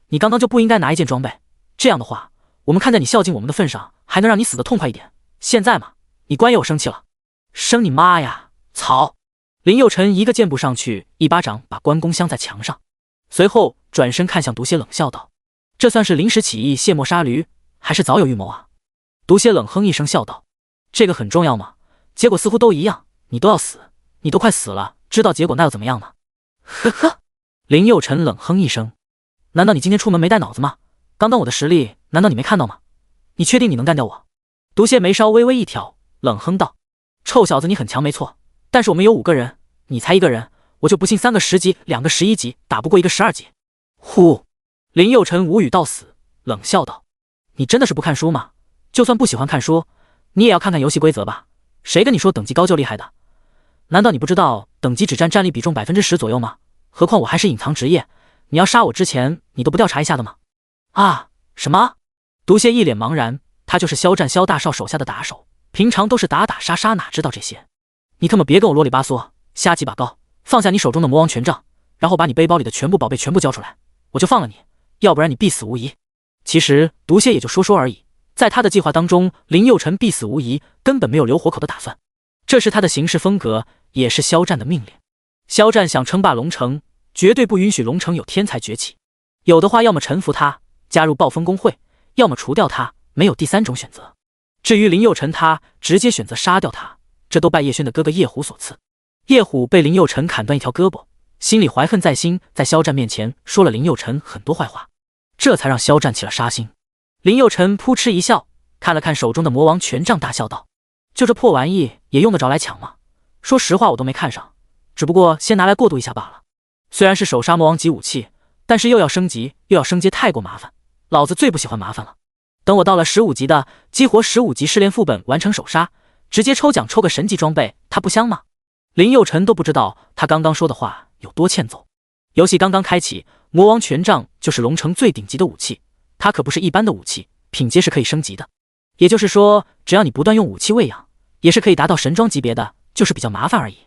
你刚刚就不应该拿一件装备，这样的话我们看在你孝敬我们的份上，还能让你死得痛快一点。现在嘛，你关爷我生气了。生你妈呀！草！林佑辰一个箭步上去，一巴掌把关公镶在墙上，随后转身看向毒蝎冷笑道：这算是临时起意卸磨杀驴，还是早有预谋啊？毒蝎冷哼一声笑道：这个很重要吗？结果似乎都一样，你都要死，你都快死了，知道结果那又怎么样呢？呵呵。林佑辰冷哼一声，难道你今天出门没带脑子吗？刚刚我的实力难道你没看到吗？你确定你能干掉我？毒蝎眉梢微微一挑，冷哼道：臭小子，你很强没错，但是我们有5个人，你才1个人，我就不信3个10级2个11级打不过1个12级。呼！林佑辰无语到死，冷笑道：你真的是不看书吗？就算不喜欢看书，你也要看看游戏规则吧。谁跟你说等级高就厉害的？难道你不知道等级只占战力比重 10% 左右吗？何况我还是隐藏职业，你要杀我之前你都不调查一下的吗？啊，什么？毒蝎一脸茫然，他就是肖战肖大少手下的打手，平常都是打打杀杀，哪知道这些？你他妈别跟我啰里吧嗦，瞎鸡巴高，放下你手中的魔王权杖，然后把你背包里的全部宝贝全部交出来，我就放了你，要不然你必死无疑。其实毒蝎也就说说而已，在他的计划当中，林佑辰必死无疑，根本没有留活口的打算。这是他的行事风格，也是肖战的命令。肖战想称霸龙城，绝对不允许龙城有天才崛起，有的话要么臣服他，加入暴风公会，要么除掉他，没有第3种选择。至于林佑辰，他直接选择杀掉他，这都拜叶轩的哥哥叶虎所赐。叶虎被林佑辰砍断一条胳膊，心里怀恨在心，在肖战面前说了林佑辰很多坏话，这才让肖战起了杀心。林佑辰扑哧一笑，看了看手中的魔王权杖，大笑道：就这破玩意也用得着来抢吗？说实话我都没看上，只不过先拿来过渡一下罢了。虽然是手杀魔王级武器，但是又要升级又要升阶，太过麻烦，老子最不喜欢麻烦了。等我到了15级的激活15级试炼副本，完成手杀，直接抽奖抽个神级装备，他不香吗？林佑辰都不知道他刚刚说的话有多欠揍。游戏刚刚开启，魔王权杖就是龙城最顶级的武器，它可不是一般的武器，品阶是可以升级的。也就是说，只要你不断用武器喂养，也是可以达到神装级别的，就是比较麻烦而已。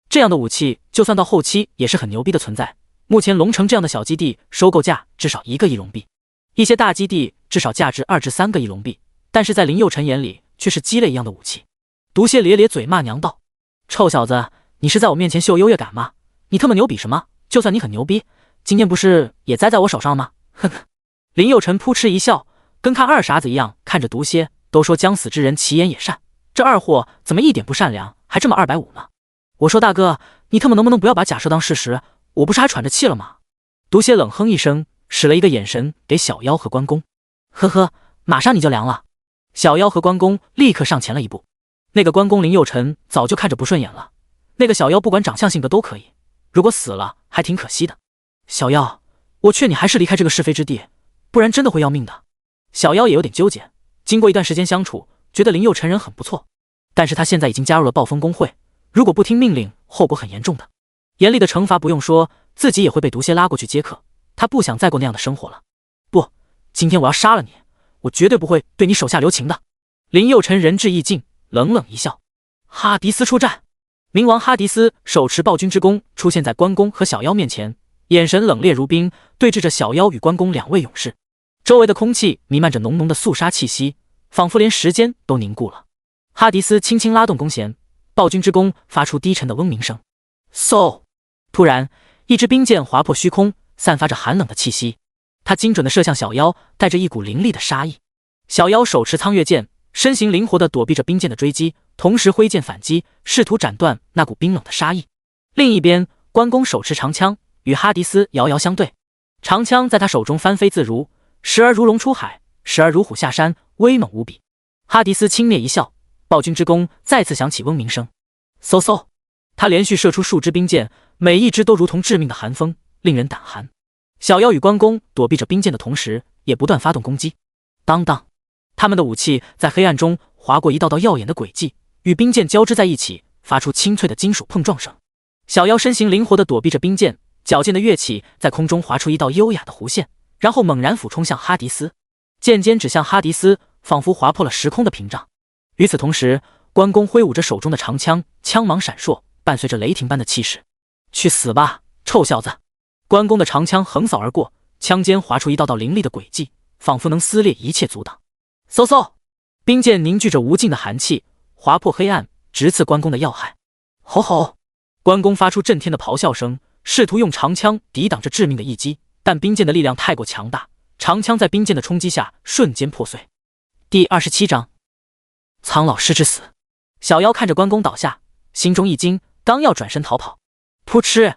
这样的武器就算到后期也是很牛逼的存在。目前龙城这样的小基地收购价至少1个亿龙币，一些大基地至少价值2至3个亿龙币，但是在林佑辰眼里却是鸡肋一样的武器。毒蝎咧咧嘴骂娘道：臭小子，你是在我面前秀优越感吗？你他妈牛比什么？就算你很牛逼，今天不是也栽在我手上吗？呵呵。林佑辰扑哧一笑，跟看二傻子一样看着毒蝎。都说将死之人其言也善，这二货怎么一点不善良，还这么250呢？我说大哥，你他妈能不能不要把假设当事实？我不是还喘着气了吗？毒蝎冷哼一声，使了一个眼神给小妖和关公。呵呵，马上你就凉了。小妖和关公立刻上前了一步。那个关公林佑辰早就看着不顺眼了，那个小妖不管长相性格都可以，如果死了还挺可惜的。小妖，我劝你还是离开这个是非之地，不然真的会要命的。小妖也有点纠结，经过一段时间相处，觉得林佑辰人很不错，但是他现在已经加入了暴风公会，如果不听命令，后果很严重的。严厉的惩罚不用说，自己也会被毒蝎拉过去接客，他不想再过那样的生活了。不，今天我要杀了你，我绝对不会对你手下留情的。林佑辰仁至义尽，冷冷一笑。哈迪斯出战。冥王哈迪斯手持暴君之弓出现在关公和小妖面前，眼神冷冽如冰，对峙着小妖与关公2位勇士。周围的空气弥漫着浓浓的肃杀气息，仿佛连时间都凝固了。哈迪斯轻轻拉动弓弦，暴君之弓发出低沉的嗡鸣声。嗖！突然，一支冰箭划破虚空，散发着寒冷的气息。他精准地射向小妖，带着一股凌厉的杀意。小妖手持苍月剑，身形灵活地躲避着冰箭的追击，同时挥剑反击，试图斩断那股冰冷的杀意。另一边，关公手持长枪，与哈迪斯遥遥相对。长枪在他手中翻飞自如，时而如龙出海，时而如虎下山，威猛无比。哈迪斯轻蔑一笑，暴君之弓再次响起嗡鸣声。嗖嗖，他连续射出数支冰箭，每一支都如同致命的寒风，令人胆寒。小妖与关公躲避着冰箭的同时，也不断发动攻击。当当，他们的武器在黑暗中划过一道道耀眼的轨迹，与冰箭交织在一起，发出清脆的金属碰撞声。小妖身形灵活地躲避着冰箭，矫健的乐器在空中划出一道优雅的弧线，然后猛然俯冲向哈迪斯，剑尖指向哈迪斯，仿佛划破了时空的屏障。与此同时，关公挥舞着手中的长枪，枪芒闪烁，伴随着雷霆般的气势。去死吧，臭小子！关公的长枪横扫而过，枪尖划出一道道凌厉的轨迹，仿佛能撕裂一切阻挡。嗖嗖，冰箭凝聚着无尽的寒气，划破黑暗，直刺关公的要害。吼吼！关公发出震天的咆哮声，试图用长枪抵挡这致命的一击，但冰箭的力量太过强大，长枪在冰箭的冲击下瞬间破碎。第27章，苍老师之死。小妖看着关公倒下，心中一惊，刚要转身逃跑，噗嗤，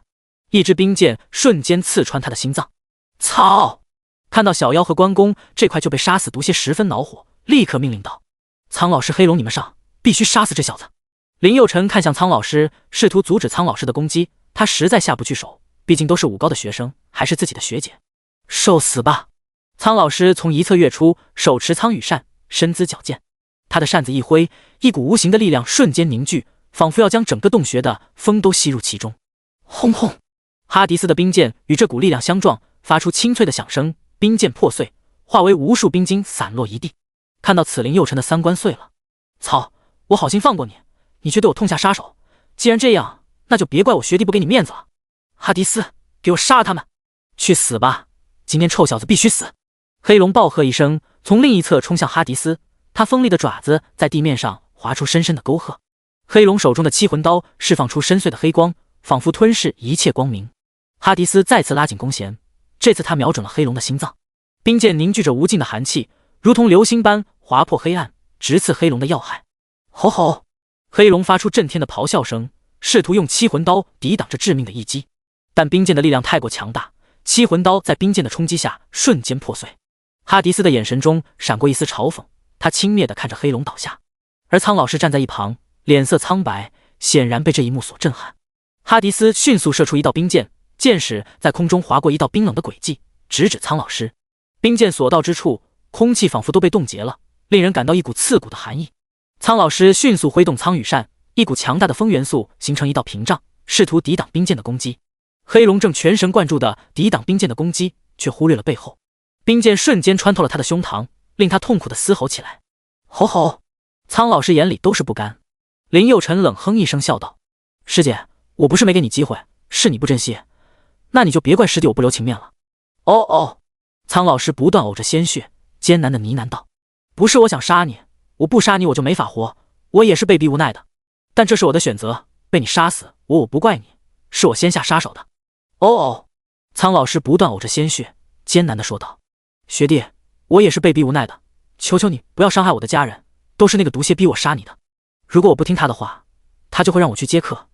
一支冰箭瞬间刺穿他的心脏。操！看到小妖和关公这块就被杀死毒蝎十分恼火，立刻命令道：苍老师、黑龙，你们上，必须杀死这小子。林佑辰看向苍老师，试图阻止苍老师的攻击，他实在下不去手，毕竟都是武高的学生，还是自己的学姐。受死吧！苍老师从一侧跃出，手持苍羽扇，身姿矫健。他的扇子一挥，一股无形的力量瞬间凝聚，仿佛要将整个洞穴的风都吸入其中。轰轰！哈迪斯的冰箭与这股力量相撞，发出清脆的响声，冰箭破碎，化为无数冰晶散落一地。看到此，林佑辰的三观碎了。操！我好心放过你，你却对我痛下杀手。既然这样，那就别怪我学弟不给你面子了。哈迪斯，给我杀了他们！去死吧！今天臭小子必须死！黑龙暴喝一声，从另一侧冲向哈迪斯，他锋利的爪子在地面上划出深深的沟壑。黑龙手中的七魂刀释放出深邃的黑光，仿佛吞噬一切光明。哈迪斯再次拉紧弓弦，这次他瞄准了黑龙的心脏。冰箭凝聚着无尽的寒气，如同流星般划破黑暗，直刺黑龙的要害。吼吼！黑龙发出震天的咆哮声，试图用七魂刀抵挡这致命的一击，但冰箭的力量太过强大，七魂刀在冰箭的冲击下瞬间破碎。哈迪斯的眼神中闪过一丝嘲讽，他轻蔑地看着黑龙倒下，而苍老师站在一旁，脸色苍白，显然被这一幕所震撼。哈迪斯迅速射出一道冰箭，箭矢在空中划过一道冰冷的轨迹，直指苍老师。冰箭所到之处，空气仿佛都被冻结了，令人感到一股刺骨的寒意。苍老师迅速挥动苍羽扇，一股强大的风元素形成一道屏障，试图抵挡冰箭的攻击。黑龙正全神贯注地抵挡冰箭的攻击，却忽略了背后，冰箭瞬间穿透了他的胸膛，令他痛苦地嘶吼起来。吼吼！苍老师眼里都是不甘。林佑辰冷哼一声笑道：师姐，我不是没给你机会，是你不珍惜，那你就别怪师弟我不留情面了。哦哦！苍老师不断呕着鲜血，艰难地呢喃道：不是我想杀你，我不杀你我就没法活，我也是被逼无奈的，但这是我的选择，被你杀死我不怪你，是我先下杀手的。哦哦！苍老师不断呕着鲜血，艰难地说道：学弟，我也是被逼无奈的，求求你不要伤害我的家人，都是那个毒蝎逼我杀你的，如果我不听他的话，他就会让我去接客，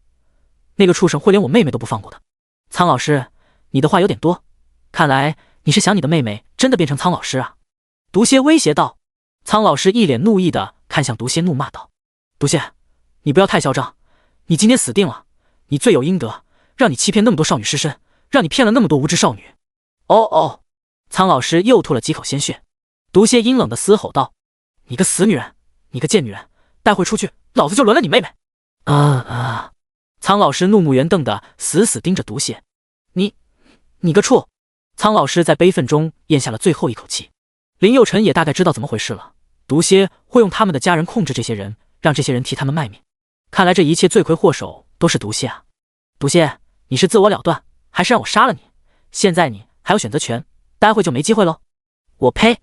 那个畜生会连我妹妹都不放过的。苍老师，你的话有点多，看来你是想你的妹妹真的变成苍老师啊？毒蝎威胁道。苍老师一脸怒意地看向毒蝎，怒骂道：毒蝎，你不要太嚣张，你今天死定了，你罪有应得，让你欺骗那么多少女尸身，让你骗了那么多无知少女。哦哦！苍老师又吐了几口鲜血。毒蝎阴冷地嘶吼道：你个死女人，你个贱女人，待会出去老子就轮了你妹妹！苍老师怒目圆瞪地死死盯着毒蝎。你个畜！苍老师在悲愤中咽下了最后一口气。林佑辰也大概知道怎么回事了，毒蝎会用他们的家人控制这些人，让这些人替他们卖命。看来这一切罪魁祸首都是毒蝎啊！毒蝎，你是自我了断，还是让我杀了你？现在你还有选择权，待会就没机会喽！我呸！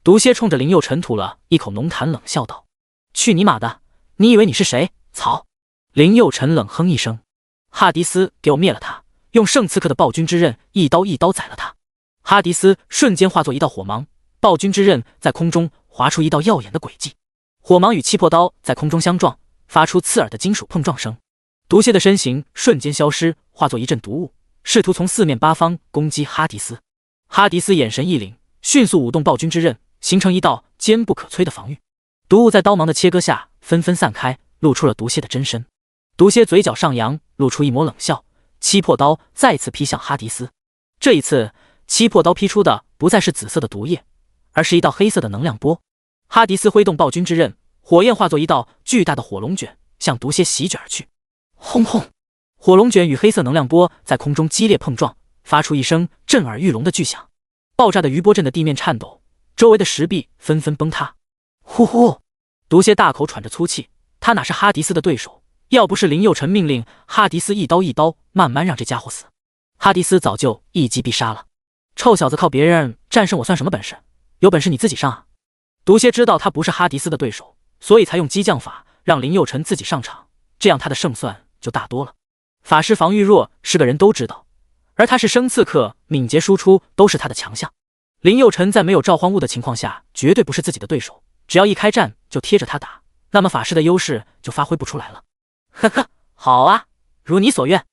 毒蝎冲着林佑辰吐了一口浓痰，冷笑道：“去你妈的！你以为你是谁？草！”林佑辰冷哼一声：“哈迪斯，给我灭了他！用圣刺客的暴君之刃一刀一刀宰了他！”哈迪斯瞬间化作一道火芒，暴君之刃在空中划出一道耀眼的轨迹，火芒与气魄刀在空中相撞，发出刺耳的金属碰撞声。毒蝎的身形瞬间消失，化作一阵毒雾，试图从四面八方攻击哈迪斯。哈迪斯眼神一凛，迅速舞动暴君之刃，形成一道坚不可摧的防御。毒雾在刀芒的切割下纷纷散开，露出了毒蝎的真身。毒蝎嘴角上扬，露出一抹冷笑，七魄刀再次劈向哈迪斯。这一次，七魄刀劈出的不再是紫色的毒液，而是一道黑色的能量波。哈迪斯挥动暴君之刃，火焰化作一道巨大的火龙卷，向毒蝎席卷而去。轰轰！火龙卷与黑色能量波在空中激烈碰撞，发出一声震耳欲聋的巨响。爆炸的余波震得地面颤抖，周围的石壁纷纷崩塌。呼呼！毒蝎大口喘着粗气，他哪是哈迪斯的对手？要不是林佑辰命令哈迪斯一刀一刀慢慢让这家伙死，哈迪斯早就一击必杀了。臭小子，靠别人战胜我算什么本事？有本事你自己上啊！毒蝎知道他不是哈迪斯的对手，所以才用激将法让林佑辰自己上场，这样他的胜算就大多了。法师防御弱是个人都知道，而他是生刺客，敏捷输出都是他的强项。林佑辰在没有召唤物的情况下绝对不是自己的对手，只要一开战就贴着他打，那么法师的优势就发挥不出来了。呵呵，好啊，如你所愿。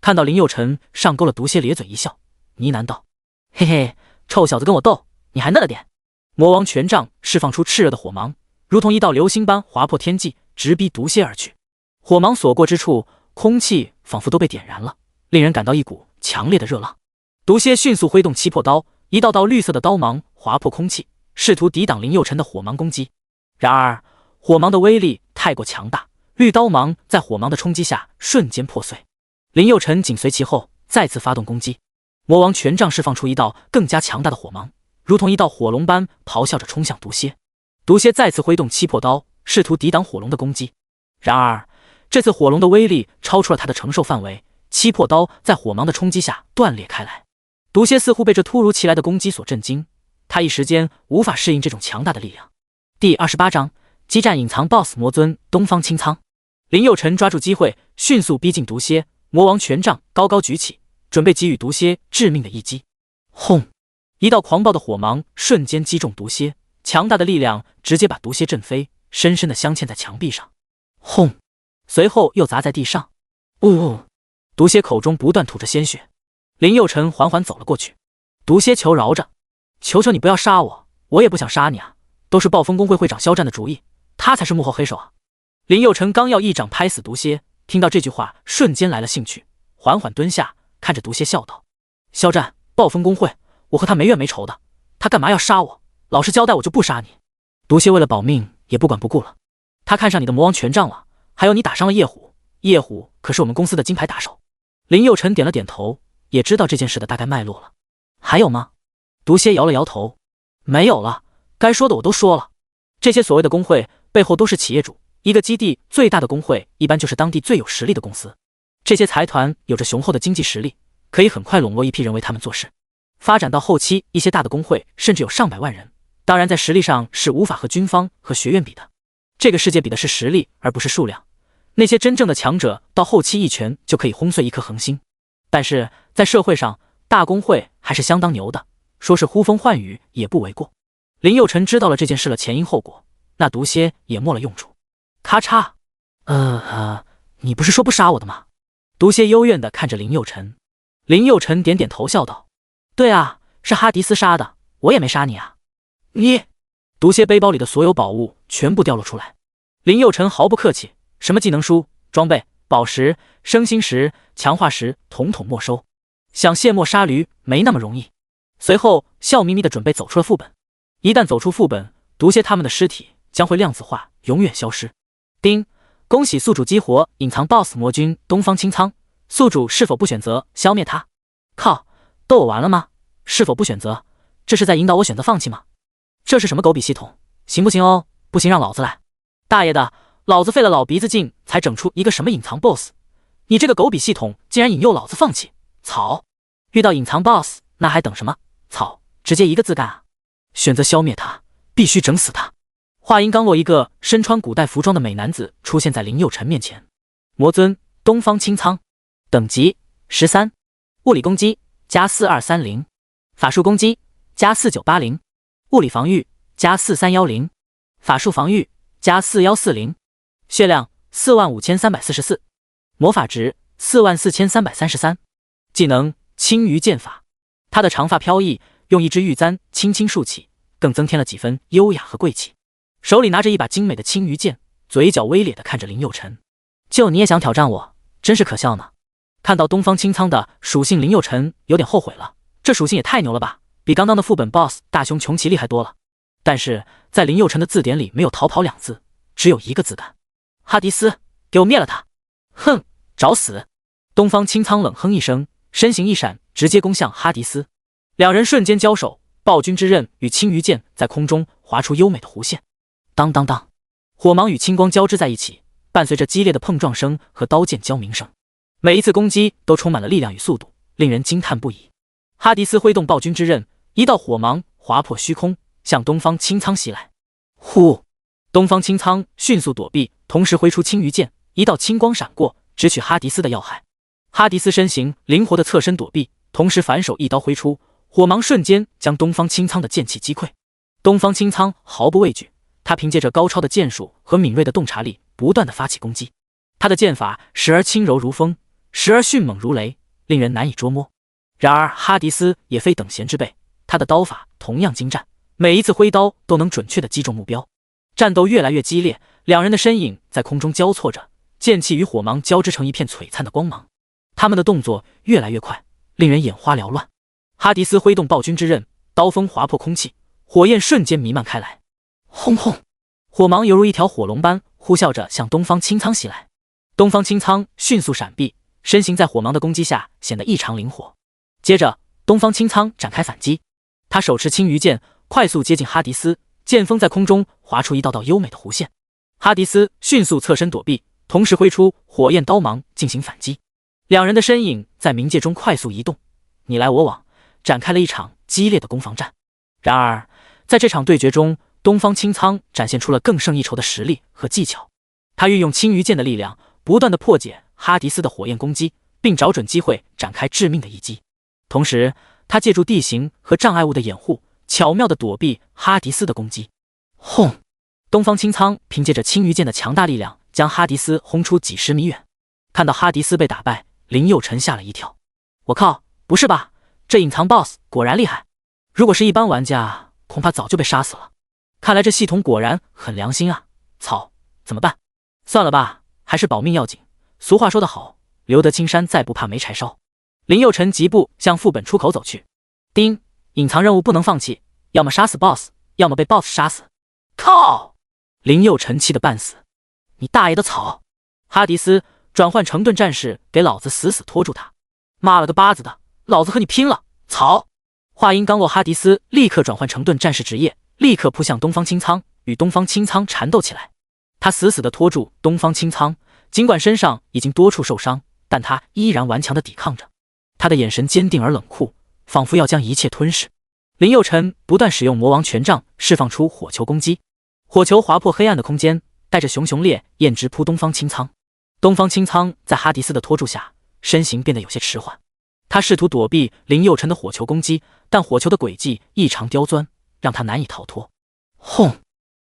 看到林佑辰上钩了，毒蝎咧嘴一笑，呢喃道：“嘿嘿，臭小子，跟我斗，你还嫩了点。”魔王权杖释放出炽热的火芒，如同一道流星般划破天际，直逼毒蝎而去。火芒所过之处，空气仿佛都被点燃了，令人感到一股强烈的热浪。毒蝎迅速挥动七魄刀，一道道绿色的刀芒划破空气，试图抵挡林佑辰的火芒攻击。然而，火芒的威力太过强大，绿刀芒在火芒的冲击下瞬间破碎。林佑辰紧随其后，再次发动攻击。魔王权杖释放出一道更加强大的火芒，如同一道火龙般咆哮着冲向毒蝎。毒蝎再次挥动七魄刀，试图抵挡火龙的攻击。然而，这次火龙的威力超出了他的承受范围，七魄刀在火芒的冲击下断裂开来。毒蝎似乎被这突如其来的攻击所震惊，他一时间无法适应这种强大的力量。第28章激战隐藏 BOSS 魔尊东方青苍。林佑辰抓住机会，迅速逼近毒蝎，魔王权杖高高举起，准备给予毒蝎致命的一击。轰！一道狂暴的火芒瞬间击中毒蝎，强大的力量直接把毒蝎震飞，深深地镶嵌在墙壁上。轰！随后又砸在地上。呜！毒蝎口中不断吐着鲜血。林佑辰缓缓走了过去。毒蝎求饶着：“求求你不要杀我，我也不想杀你啊，都是暴风公会会长肖战的主意，他才是幕后黑手啊！”林佑辰刚要一掌拍死毒蝎，听到这句话瞬间来了兴趣，缓缓蹲下，看着毒蝎笑道：“肖战，暴风公会，我和他没怨没仇的，他干嘛要杀我？老实交代，我就不杀你。”毒蝎为了保命也不管不顾了，他看上你的魔王权杖了，还有你打伤了叶虎，叶虎可是我们公司的金牌打手。林佑辰点了点头，也知道这件事的大概脉络了。还有吗？毒蝎摇了摇头，没有了，该说的我都说了。这些所谓的工会背后都是企业主，一个基地最大的工会一般就是当地最有实力的公司，这些财团有着雄厚的经济实力，可以很快笼络一批人为他们做事。发展到后期，一些大的工会甚至有上百万人，当然在实力上是无法和军方和学院比的。这个世界比的是实力而不是数量，那些真正的强者到后期一拳就可以轰碎一颗恒星。但是在社会上，大工会还是相当牛的，说是呼风唤雨也不为过。林佑辰知道了这件事的前因后果，那毒蝎也没了用处。咔嚓，你不是说不杀我的吗？毒蝎幽怨地看着林佑辰。林佑辰点点头笑道：“对啊，是哈迪斯杀的，我也没杀你啊。”你……毒蝎背包里的所有宝物全部掉落出来。林佑辰毫不客气，什么技能书、装备、宝石、升星石、强化石，统统没收。想卸磨杀驴没那么容易。随后笑眯眯地准备走出了副本。一旦走出副本，毒蝎他们的尸体将会量子化，永远消失。丁，恭喜宿主激活隐藏 BOSS 魔君东方青苍，宿主是否不选择消灭他？靠，逗我玩了吗？是否不选择？这是在引导我选择放弃吗？这是什么狗比系统？行不行哦？不行让老子来！大爷的，老子费了老鼻子劲才整出一个什么隐藏 BOSS， 你这个狗比系统竟然引诱老子放弃！草！遇到隐藏 BOSS， 那还等什么？草！直接一个字干啊！选择消灭他，必须整死他！话音刚落，一个身穿古代服装的美男子出现在林佑成面前。魔尊东方青苍，等级13，物理攻击加4230，法术攻击加4980，物理防御加4310，法术防御加4140，血量45344，魔法值44333，技能青鱼剑法。他的长发飘逸，用一支玉簪轻轻竖起，更增添了几分优雅和贵气。手里拿着一把精美的青鱼剑，嘴角微咧地看着林佑成。就你也想挑战我，真是可笑呢。看到东方青苍的属性，林佑成有点后悔了，这属性也太牛了吧，比刚刚的副本 BOSS 大熊穷奇厉害多了。但是在林佑成的字典里没有逃跑2字，只有一个字干。哈迪斯，给我灭了他！哼，找死！东方青苍冷哼一声，身形一闪，直接攻向哈迪斯。两人瞬间交手，暴君之刃与青鱼剑在空中划出优美的弧线。当当当，火芒与青光交织在一起，伴随着激烈的碰撞声和刀剑交鸣声。每一次攻击都充满了力量与速度，令人惊叹不已。哈迪斯挥动暴君之刃，一道火芒划破虚空，向东方青苍袭来。呼！东方青苍迅速躲避，同时挥出青鱼剑，一道青光闪过，直取哈迪斯的要害。哈迪斯身形灵活的侧身躲避，同时反手一刀挥出，火芒瞬间将东方青苍的剑气击溃。东方青苍毫不畏惧，他凭借着高超的剑术和敏锐的洞察力，不断的发起攻击。他的剑法时而轻柔如风，时而迅猛如雷，令人难以捉摸。然而哈迪斯也非等闲之辈，他的刀法同样精湛，每一次挥刀都能准确的击中目标。战斗越来越激烈，两人的身影在空中交错着，剑气与火芒交织成一片璀璨的光芒。他们的动作越来越快，令人眼花缭乱。哈迪斯挥动暴君之刃，刀锋划破空气，火焰瞬间弥漫开来。轰轰！火芒犹如一条火龙般呼啸着向东方青苍袭来。东方青苍迅速闪避，身形在火芒的攻击下显得异常灵活。接着，东方青苍展开反击，他手持青鱼剑，快速接近哈迪斯，剑锋在空中划出一道道优美的弧线。哈迪斯迅速侧身躲避，同时挥出火焰刀芒进行反击。两人的身影在冥界中快速移动，你来我往，展开了一场激烈的攻防战。然而，在这场对决中，东方青苍展现出了更胜一筹的实力和技巧。他运用青鱼剑的力量，不断的破解哈迪斯的火焰攻击，并找准机会展开致命的一击。同时，他借助地形和障碍物的掩护，巧妙地躲避哈迪斯的攻击。轰！东方青苍凭借着青鱼剑的强大力量，将哈迪斯轰出几十米远。看到哈迪斯被打败，林佑成吓了一跳。我靠，不是吧？这隐藏 BOSS 果然厉害，如果是一般玩家，恐怕早就被杀死了。看来这系统果然很良心啊！操，怎么办？算了吧，还是保命要紧。俗话说得好，留得青山再不怕没柴烧。林佑成疾步向副本出口走去。丁，隐藏任务不能放弃，要么杀死 BOSS， 要么被 BOSS 杀死。靠！林佑成气得半死。你大爷的草！哈迪斯，转换成盾战士，给老子死死拖住他！妈了个巴子的，老子和你拼了！草！话音刚落，哈迪斯立刻转换成盾战士职业，立刻扑向东方青苍，与东方青苍缠斗起来。他死死地拖住东方青苍，尽管身上已经多处受伤，但他依然顽强地抵抗着。他的眼神坚定而冷酷，仿佛要将一切吞噬。林佑成不断使用魔王权杖，释放出火球攻击，火球划破黑暗的空间，带着熊熊烈焰直扑东方青苍。东方青苍在哈迪斯的拖住下，身形变得有些迟缓。他试图躲避林佑成的火球攻击，但火球的轨迹异常刁钻，让他难以逃脱。轰！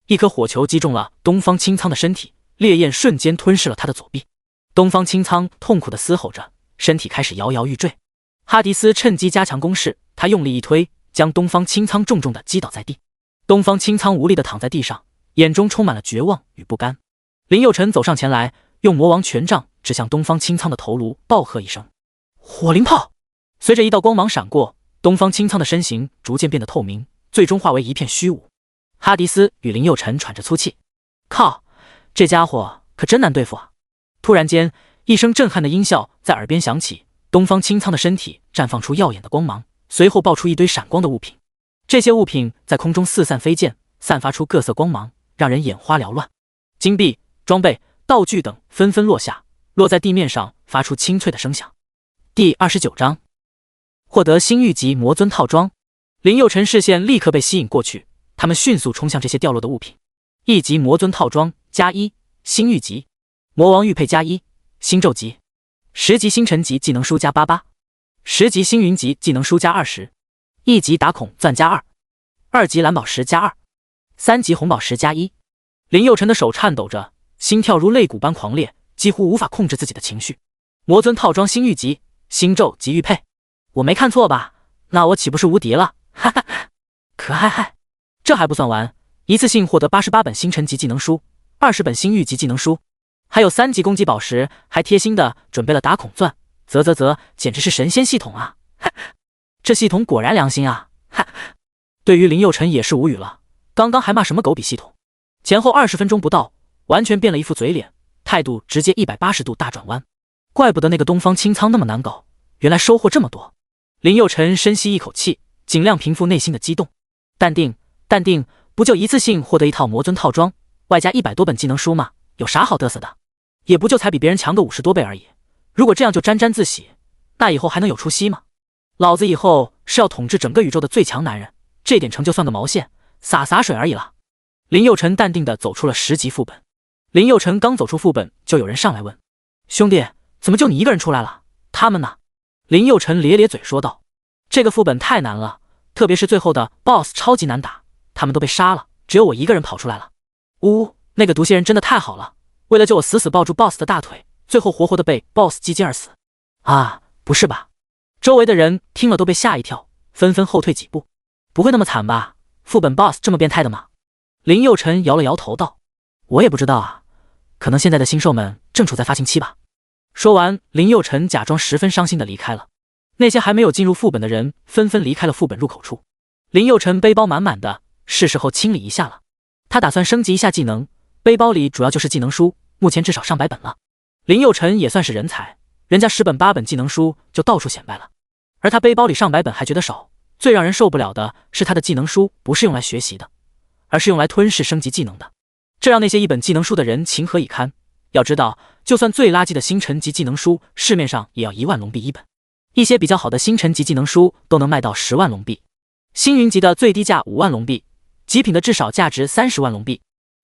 一颗火球击中了东方青苍的身体，烈焰瞬间吞噬了他的左臂。东方青苍痛苦地嘶吼着，身体开始摇摇欲坠。哈迪斯趁机加强攻势，他用力一推，将东方青苍重重地击倒在地。东方青苍无力地躺在地上，眼中充满了绝望与不甘。林佑成走上前来，用魔王权杖指向东方青苍的头颅，暴喝一声：火灵炮！随着一道光芒闪过，东方青苍的身形逐渐变得透明，最终化为一片虚无。哈迪斯与林佑成喘着粗气，靠，这家伙可真难对付啊！突然间，一声震撼的音效在耳边响起，东方青苍的身体绽放出耀眼的光芒，随后爆出一堆闪光的物品。这些物品在空中四散飞溅，散发出各色光芒，让人眼花缭乱。金币、装备、道具等纷纷落下，落在地面上，发出清脆的声响。第29章，获得星域级魔尊套装。林佑辰视线立刻被吸引过去，他们迅速冲向这些掉落的物品。1级魔尊套装+1，星域级魔王玉佩+1，星咒级10级星辰级技能书+88，10级星云级技能书+20，1级打孔钻+2，2级蓝宝石+2，3级红宝石+1。林佑辰的手颤抖着，心跳如肋骨般狂烈，几乎无法控制自己的情绪。魔尊套装星域级，星咒级玉佩，我没看错吧？那我岂不是无敌了？哈哈，可嗨嗨！这还不算完，一次性获得88本星辰级技能书，20本星域级技能书，还有3级攻击宝石，还贴心的准备了打孔钻，简直是神仙系统啊！哈哈，这系统果然良心啊！哈哈，对于林佑辰也是无语了，刚刚还骂什么狗比系统，前后20分钟不到，完全变了一副嘴脸，态度直接180度大转弯。怪不得那个东方青苍那么难搞，原来收获这么多。林佑辰深吸一口气，尽量平复内心的激动，淡定，淡定，不就一次性获得一套魔尊套装，外加100多本技能书吗？有啥好嘚瑟的？也不就才比别人强个50多倍而已。如果这样就沾沾自喜，那以后还能有出息吗？老子以后是要统治整个宇宙的最强男人，这点成就算个毛线，洒水而已了。林佑辰淡定地走出了10级副本。林佑辰刚走出副本，就有人上来问：兄弟，怎么就你一个人出来了？他们呢？林佑辰咧咧嘴说道：这个副本太难了，特别是最后的 BOSS 超级难打，他们都被杀了，只有我一个人跑出来了。那个毒蝎人真的太好了，为了救我死死抱住 BOSS 的大腿，最后活活的被 BOSS 击而死。啊，不是吧？周围的人听了都被吓一跳，纷纷后退几步。不会那么惨吧？副本 BOSS 这么变态的吗？林佑辰摇了摇头道：我也不知道啊，可能现在的新兽们正处在发情期吧。说完，林佑辰假装十分伤心的离开了。那些还没有进入副本的人纷纷离开了副本入口处。林佑辰背包满满的，是时候清理一下了。他打算升级一下技能，背包里主要就是技能书，目前至少上100本了。林佑辰也算是人才，人家10本8本技能书就到处显摆了，而他背包里上100本还觉得少。最让人受不了的是他的技能书不是用来学习的，而是用来吞噬升级技能的，这让那些1本技能书的人情何以堪？要知道，就算最垃圾的星辰级技能书，市面上也要1万龙币1本，一些比较好的星辰级技能书都能卖到10万龙币，星云级的最低价5万龙币，极品的至少价值30万龙币。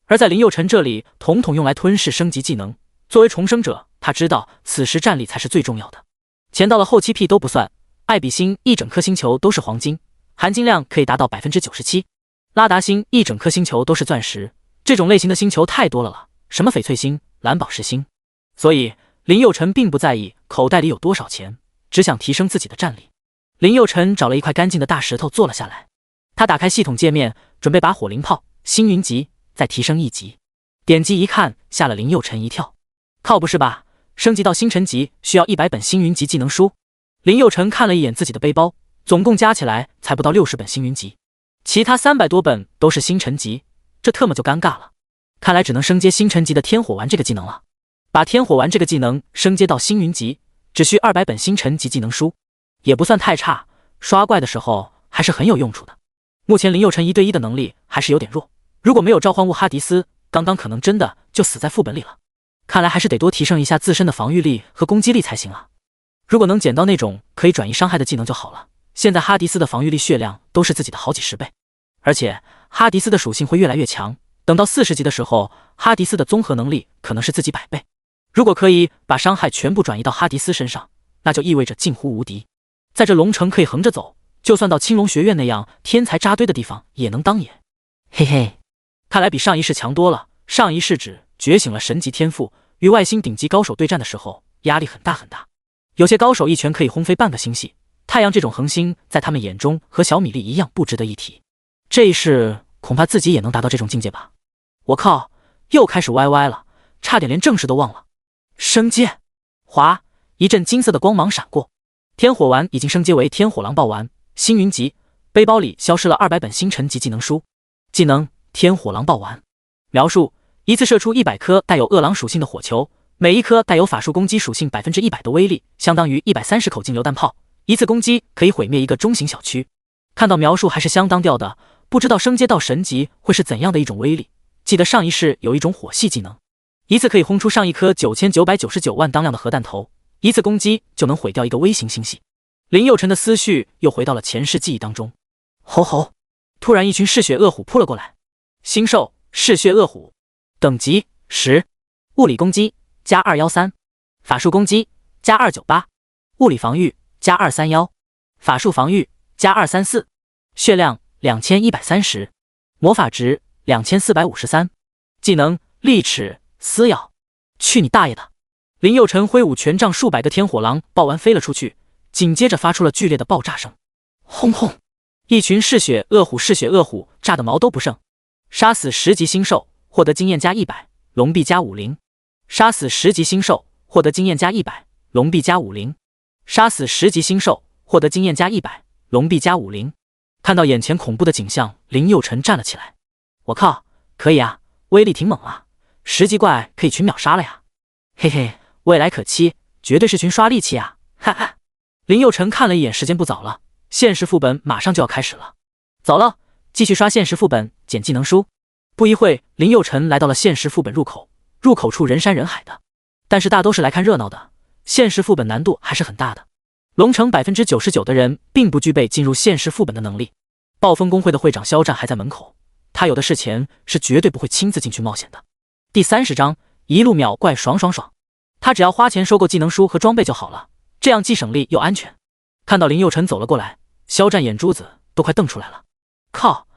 而在林佑辰这里，统统用来吞噬升级技能。作为重生者，他知道此时战力才是最重要的。钱到了后期屁都不算，艾比星一整颗星球都是黄金，含金量可以达到 97%， 拉达星一整颗星球都是钻石，这种类型的星球太多了，什么翡翠星、蓝宝石星。所以林佑辰并不在意口袋里有多少钱，只想提升自己的战力。林佑辰找了一块干净的大石头坐了下来，他打开系统界面，准备把火灵炮星云级再提升1级。点击一看，吓了林佑辰一跳，靠不是吧？升级到星辰级需要100本星云级技能书。林佑辰看了一眼自己的背包，总共加起来才不到60本星云级，其他300多本都是星辰级，这特么就尴尬了。看来只能升阶星辰级的天火丸这个技能了。把天火丸这个技能升阶到星云级，只需200本星辰级技能书，也不算太差，刷怪的时候还是很有用处的。目前林佑辰1对1的能力还是有点弱，如果没有召唤物哈迪斯，刚刚可能真的就死在副本里了。看来还是得多提升一下自身的防御力和攻击力才行啊。如果能捡到那种可以转移伤害的技能就好了。现在哈迪斯的防御力血量都是自己的好几十倍，而且哈迪斯的属性会越来越强，等到40级的时候，哈迪斯的综合能力可能是自己100倍。如果可以把伤害全部转移到哈迪斯身上，那就意味着近乎无敌。在这龙城可以横着走，就算到青龙学院那样天才扎堆的地方也能当野。嘿嘿，看来比上一世强多了。上一世指觉醒了神级天赋，与外星顶级高手对战的时候压力很大很大，有些高手一拳可以轰飞半个星系，太阳这种恒星在他们眼中和小米粒一样不值得一提。这一世恐怕自己也能达到这种境界吧。我靠，又开始歪歪了，差点连正事都忘了。升阶，哗，一阵金色的光芒闪过，天火丸已经升阶为天火狼豹丸，星云级。背包里消失了200本星辰级技能书。技能天火狼豹丸，描述：一次射出100颗带有饿狼属性的火球，每一颗带有法术攻击属性100%的威力，相当于130口径榴弹炮，一次攻击可以毁灭一个中型小区。看到描述还是相当吊的，不知道升阶到神级会是怎样的一种威力。记得上一世有一种火系技能，一次可以轰出上一颗9999万当量的核弹头，一次攻击就能毁掉一个微型星系。林佑辰的思绪又回到了前世记忆当中。吼吼！突然一群嗜血恶虎扑了过来。星兽嗜血恶虎，等级10，物理攻击加213，法术攻击加298，物理防御加231，法术防御加234，血量2130，魔法值2453，技能利齿撕咬。去你大爷的！林佑辰挥舞权杖，数百个天火狼爆完飞了出去，紧接着发出了剧烈的爆炸声。轰轰！一群嗜血恶虎炸得毛都不剩。杀死10级星兽，获得经验加100，龙币加50。杀死10级星兽，获得经验加100，龙币加50。杀死10级星兽，获得经验加100，龙币加50。看到眼前恐怖的景象，林佑辰站了起来。我靠，可以啊，威力挺猛啊，10级怪可以群秒杀了呀！嘿嘿，未来可期，绝对是群刷利器啊！哈哈。林佑辰看了一眼，时间不早了，现实副本马上就要开始了。走了，继续刷现实副本，捡技能书。不一会，林佑辰来到了现实副本入口，入口处人山人海的，但是大都是来看热闹的。现实副本难度还是很大的，龙城99%的人并不具备进入现实副本的能力。暴风公会的会长肖战还在门口，他有的是钱，是绝对不会亲自进去冒险的。第30章，一路秒怪爽爽爽。他只要花钱收购技能书和装备就好了，这样既省力又安全。看到林佑辰走了过来，肖战眼珠子都快瞪出来了。靠，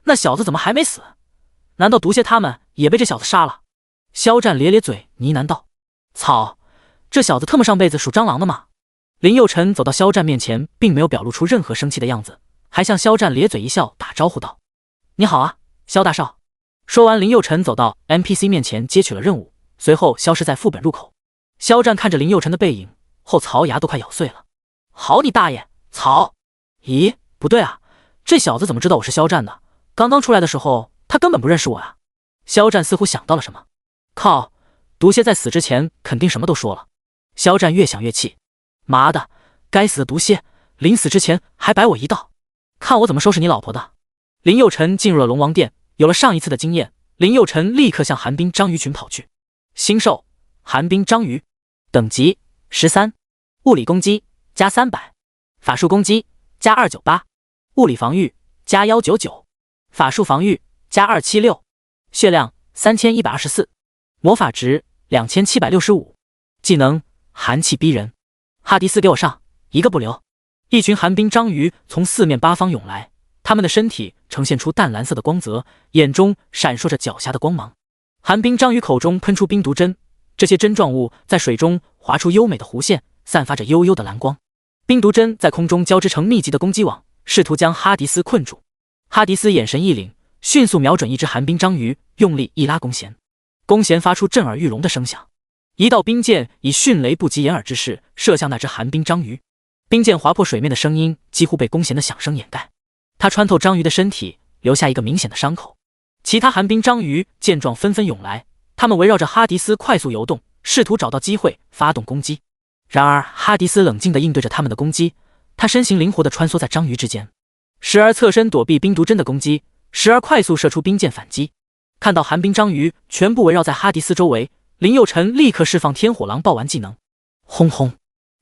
那小子怎么还没死？难道毒蝎他们也被这小子杀了？肖战咧咧嘴呢喃道：操，这小子特么上辈子属蟑螂的吗？林佑辰走到肖战面前，并没有表露出任何生气的样子，还向肖战咧嘴一笑，打招呼道：你好啊，肖大少。说完，林佑辰走到 NPC 面前接取了任务，随后消失在副本入口。肖战看着林佑辰的背影，后槽牙都快咬碎了。好你大爷，曹！咦，不对啊，这小子怎么知道我是肖战的？刚刚出来的时候他根本不认识我啊。肖战似乎想到了什么，靠，毒蝎在死之前肯定什么都说了。肖战越想越气，妈的，该死的毒蝎，临死之前还摆我一道，看我怎么收拾你老婆的。林佑辰进入了龙王殿，有了上一次的经验，林佑辰立刻向寒冰章鱼群跑去。星兽寒冰章鱼，等级13，物理攻击加300，法术攻击加298，物理防御加199，法术防御加276，血量3124，魔法值2765，技能寒气逼人。哈迪斯给我上，一个不留。一群寒冰章鱼从四面八方涌来，他们的身体呈现出淡蓝色的光泽，眼中闪烁着狡黠的光芒。寒冰章鱼口中喷出冰毒针，这些针状物在水中划出优美的弧线，散发着幽幽的蓝光。冰毒针在空中交织成密集的攻击网，试图将哈迪斯困住。哈迪斯眼神一凛，迅速瞄准一只寒冰章鱼，用力一拉弓弦，弓弦发出震耳欲聋的声响。一道冰箭以迅雷不及掩耳之势射向那只寒冰章鱼，冰箭划破水面的声音几乎被弓弦的响声掩盖。它穿透章鱼的身体，留下一个明显的伤口。其他寒冰章鱼见状纷纷涌来，他们围绕着哈迪斯快速游动，试图找到机会发动攻击。然而哈迪斯冷静地应对着他们的攻击，他身形灵活地穿梭在章鱼之间，时而侧身躲避冰毒针的攻击，时而快速射出冰箭反击。看到寒冰章鱼全部围绕在哈迪斯周围，林佑辰立刻释放天火狼爆丸技能，轰轰！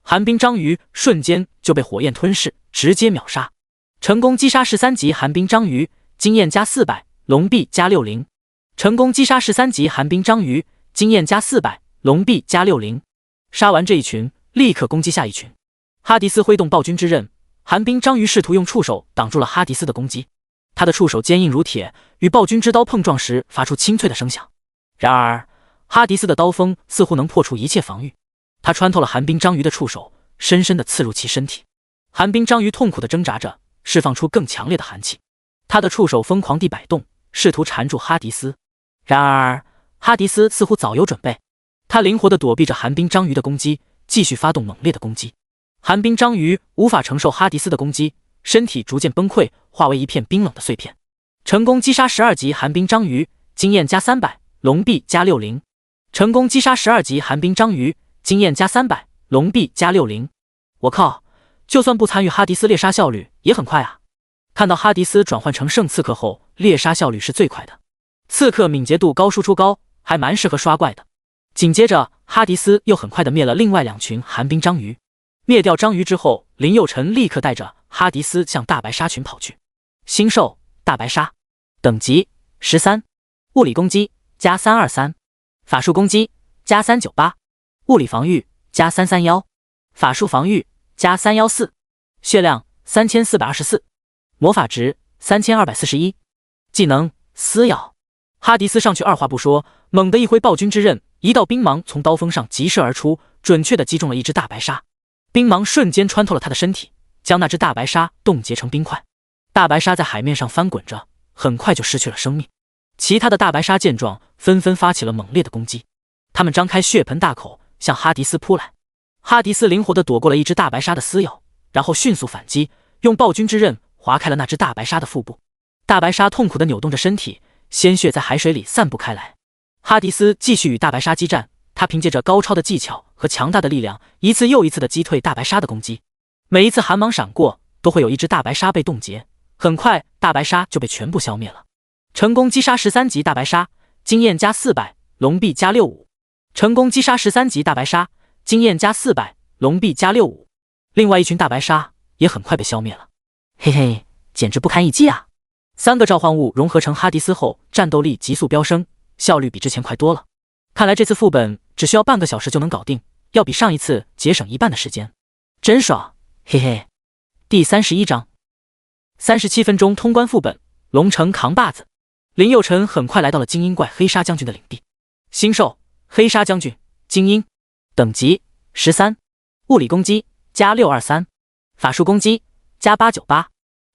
寒冰章鱼瞬间就被火焰吞噬，直接秒杀，成功击杀13级寒冰章鱼，经验加400，龙币加60。成功击杀13级寒冰章鱼，经验加400，龙币加60。杀完这一群，立刻攻击下一群。哈迪斯挥动暴君之刃，寒冰章鱼试图用触手挡住了哈迪斯的攻击，他的触手坚硬如铁，与暴君之刀碰撞时发出清脆的声响。然而哈迪斯的刀锋似乎能破除一切防御，他穿透了寒冰章鱼的触手，深深地刺入其身体。寒冰章鱼痛苦地挣扎着，释放出更强烈的寒气，他的触手疯狂地摆动，试图缠住哈迪斯。然而哈迪斯似乎早有准备，他灵活地躲避着寒冰章鱼的攻击，继续发动猛烈的攻击。寒冰章鱼无法承受哈迪斯的攻击，身体逐渐崩溃，化为一片冰冷的碎片。成功击杀12级寒冰章鱼，经验加300，龙币加60。成功击杀12级寒冰章鱼，经验加300，龙臂加60。我靠，就算不参与哈迪斯猎杀效率也很快啊！看到哈迪斯转换成圣刺客后，猎杀效率是最快的。刺客敏捷度高，输出高，还蛮适合刷怪的。紧接着，哈迪斯又很快的灭了另外2群寒冰章鱼。灭掉章鱼之后，林佑成立刻带着哈迪斯向大白鲨群跑去。星兽大白鲨，等级13，物理攻击加323，法术攻击加398，物理防御加331，法术防御加314，血量3424，魔法值3241，技能撕咬。哈迪斯上去二话不说，猛地一挥暴君之刃，一道冰芒从刀锋上急射而出，准确的击中了一只大白鲨。冰芒瞬间穿透了他的身体，将那只大白鲨冻结成冰块。大白鲨在海面上翻滚着，很快就失去了生命。其他的大白鲨见状，纷纷发起了猛烈的攻击。他们张开血盆大口向哈迪斯扑来。哈迪斯灵活地躲过了一只大白鲨的撕咬，然后迅速反击，用暴君之刃划开了那只大白鲨的腹部。大白鲨痛苦地扭动着身体，鲜血在海水里散布开来。哈迪斯继续与大白鲨激战，他凭借着高超的技巧和强大的力量，一次又一次地击退大白鲨的攻击。每一次寒芒闪过，都会有一只大白鲨被冻结，很快大白鲨就被全部消灭了。成功击杀13级大白鲨，经验加400，龙臂加65。成功击杀13级大白鲨，经验加400，龙臂加65。另外一群大白鲨也很快被消灭了。嘿嘿，简直不堪一击啊！3个召唤物融合成哈迪斯后，战斗力急速飙升，效率比之前快多了。看来这次副本只需要半个小时就能搞定，要比上一次节省1半的时间，真爽！嘿嘿。第31章，37分钟通关副本，龙城扛把子。林佑成很快来到了精英怪黑鲨将军的领地。星兽黑鲨将军，精英，等级13，物理攻击加623，法术攻击加898，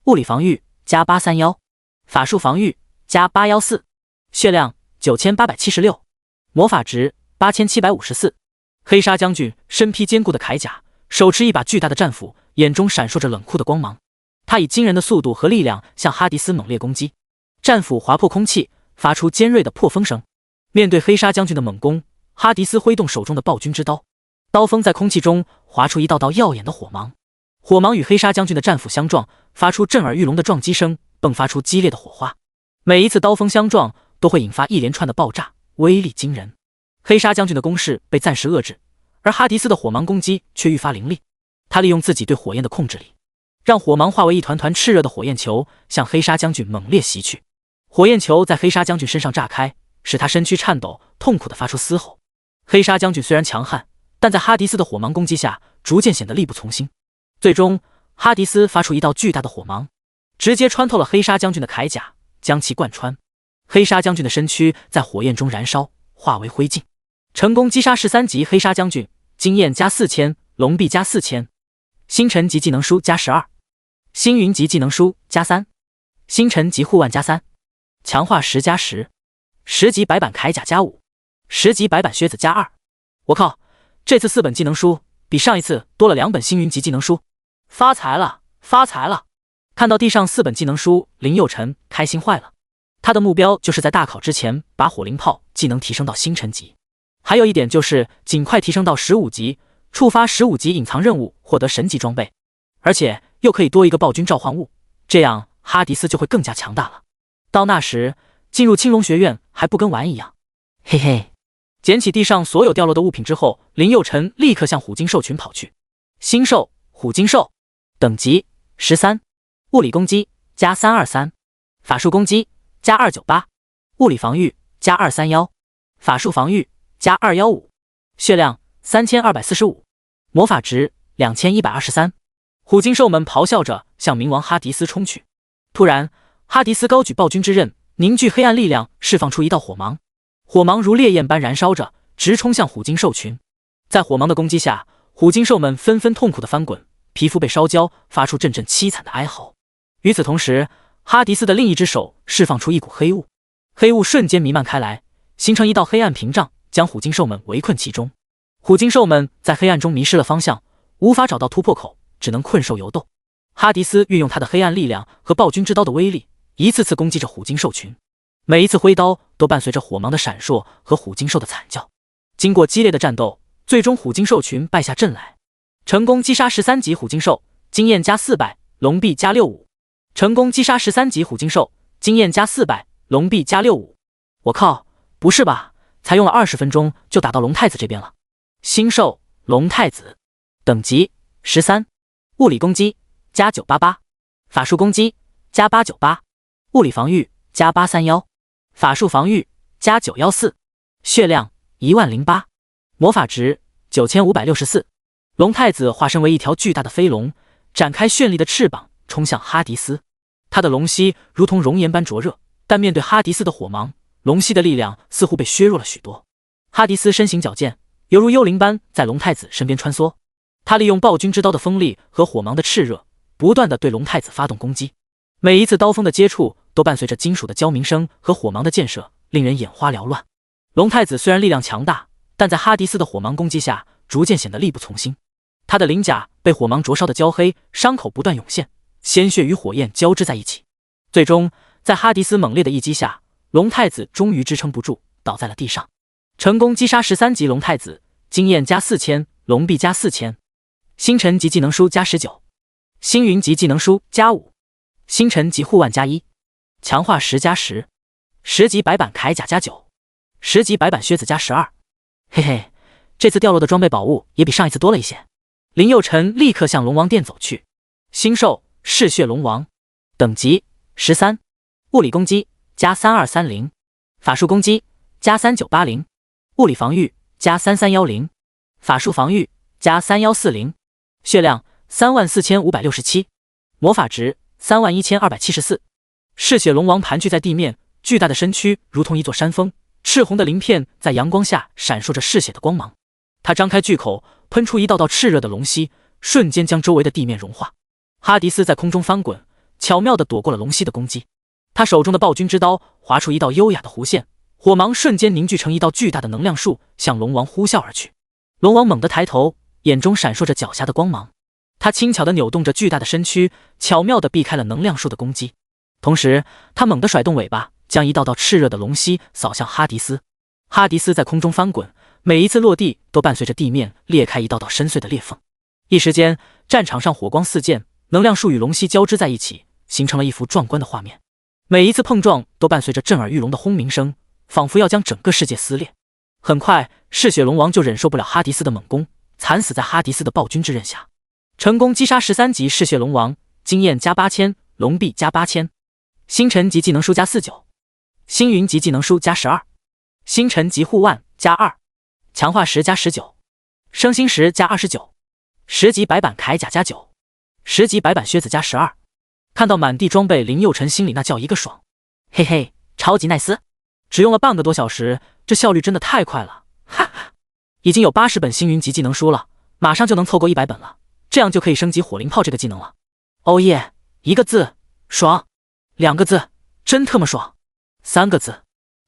物理防御加831，法术防御加814，血量9876，魔法值8754。黑鲨将军身披坚固的铠甲，手持一把巨大的战斧，眼中闪烁着冷酷的光芒。他以惊人的速度和力量向哈迪斯猛烈攻击，战斧划破空气，发出尖锐的破风声。面对黑鲨将军的猛攻，哈迪斯挥动手中的暴君之刀，刀锋在空气中划出一道道耀眼的火芒。火芒与黑鲨将军的战斧相撞，发出震耳欲聋的撞击声，迸发出激烈的火花。每一次刀锋相撞，都会引发一连串的爆炸，威力惊人。黑鲨将军的攻势被暂时遏制，而哈迪斯的火芒攻击却愈发凌厉。他利用自己对火焰的控制力，让火芒化为一团团炽热的火焰球，向黑鲨将军猛烈袭去。火焰球在黑鲨将军身上炸开，使他身躯颤抖，痛苦地发出嘶吼。黑鲨将军虽然强悍，但在哈迪斯的火芒攻击下，逐渐显得力不从心。最终，哈迪斯发出一道巨大的火芒，直接穿透了黑鲨将军的铠甲，将其贯穿。黑鲨将军的身躯在火焰中燃烧，化为灰烬。成功击杀13级黑鲨将军，经验加4000，龙臂加4000，星辰级技能书加12，星云级技能书加3，星辰级护腕加3，强化10加10，10级白板铠甲加5，10级白板靴子加2。我靠，这次4本技能书比上一次多了2本星云级技能书，发财了，发财了！看到地上4本技能书，林佑成开心坏了。他的目标就是在大考之前把火灵炮技能提升到星辰级，还有一点就是尽快提升到15级，触发15级隐藏任务，获得神级装备，而且又可以多一个暴君召唤物，这样哈迪斯就会更加强大了。到那时，进入青龙学院还不跟玩一样？嘿嘿。捡起地上所有掉落的物品之后，林佑成立刻向虎鲸兽群跑去。星兽虎鲸兽，等级13，物理攻击加323，法术攻击加298，物理防御加231，法术防御加215，血量3245，魔法值2123。虎鲸兽们咆哮着向冥王哈迪斯冲去。突然，哈迪斯高举暴君之刃，凝聚黑暗力量，释放出一道火芒。火芒如烈焰般燃烧着，直冲向虎鲸兽群。在火芒的攻击下，虎鲸兽们纷纷痛苦地翻滚，皮肤被烧焦，发出阵阵凄惨的哀嚎。与此同时，哈迪斯的另一只手释放出一股黑雾，黑雾瞬间弥漫开来，形成一道黑暗屏障，将虎鲸兽们围困其中。虎鲸兽们在黑暗中迷失了方向，无法找到突破口，只能困兽犹斗。哈迪斯运用他的黑暗力量和暴君之刀的威力，一次次攻击着虎鲸兽群。每一次挥刀都伴随着火芒的闪烁和虎鲸兽的惨叫。经过激烈的战斗，最终虎鲸兽群败下阵来，成功击杀13级虎鲸兽，经验加400，龙币加65。成功击杀13级虎鲸兽，经验加400，龙币加65。我靠，不是吧？才用了20分钟就打到龙太子这边了。新兽龙太子，等级13，物理攻击加988，法术攻击加898，物理防御加831，法术防御加914，血量10008，魔法值9564。龙太子化身为一条巨大的飞龙，展开绚丽的翅膀冲向哈迪斯。他的龙息如同熔岩般灼热，但面对哈迪斯的火芒，龙息的力量似乎被削弱了许多。哈迪斯身形矫健，犹如幽灵般在龙太子身边穿梭。他利用暴君之刀的锋利和火芒的炽热，不断地对龙太子发动攻击。每一次刀锋的接触都伴随着金属的交鸣声和火芒的溅射，令人眼花缭乱。龙太子虽然力量强大，但在哈迪斯的火芒攻击下，逐渐显得力不从心。他的鳞甲被火芒灼烧的焦黑，伤口不断涌现，鲜血与火焰交织在一起。最终，在哈迪斯猛烈的一击下，龙太子终于支撑不住，倒在了地上。成功击杀13级龙太子，经验加4000，龙币加4000。星辰级技能书加19，星云级技能书加5，星辰级护腕加1，强化10加10，10级白板铠甲加9，10级白板靴子加12。嘿嘿，这次掉落的装备宝物也比上一次多了一些。林佑辰立刻向龙王殿走去。新兽嗜血龙王，等级13，物理攻击加3230，法术攻击加3980，物理防御加3310，法术防御加3140，血量34567，魔法值31274。嗜血龙王盘踞在地面，巨大的身躯如同一座山峰，赤红的鳞片在阳光下闪烁着嗜血的光芒。他张开巨口，喷出一道道炽热的龙息，瞬间将周围的地面融化。哈迪斯在空中翻滚，巧妙地躲过了龙息的攻击。他手中的暴君之刀划出一道优雅的弧线，火芒瞬间凝聚成一道巨大的能量束，向龙王呼啸而去。龙王猛地抬头，眼中闪烁着狡黠的光芒。他轻巧地扭动着巨大的身躯，巧妙地避开了能量束的攻击。同时，他猛地甩动尾巴，将一道道炽热的龙息扫向哈迪斯。哈迪斯在空中翻滚，每一次落地都伴随着地面裂开一道道深邃的裂缝。一时间，战场上火光四溅，能量束与龙息交织在一起，形成了一幅壮观的画面。每一次碰撞都伴随着震耳欲聋的轰鸣声，仿佛要将整个世界撕裂。很快，嗜血龙王就忍受不了哈迪斯的猛攻，惨死在哈迪斯的暴君之刃下。成功击杀13级嗜血龙王，经验加8000，龙币加8000。星辰级技能书加49，星云级技能书加12，星辰级护腕加2，强化10加19，升星10加29，10级白板铠甲加9，10级白板靴子加12。看到满地装备，林佑辰心里那叫一个爽。嘿嘿，超级奈斯，只用了半个多小时，这效率真的太快了，哈哈！已经有80本星云级技能书了，马上就能凑够100本了，这样就可以升级火灵炮这个技能了。哦耶！一个字，爽；2个字，真特么爽；3个字，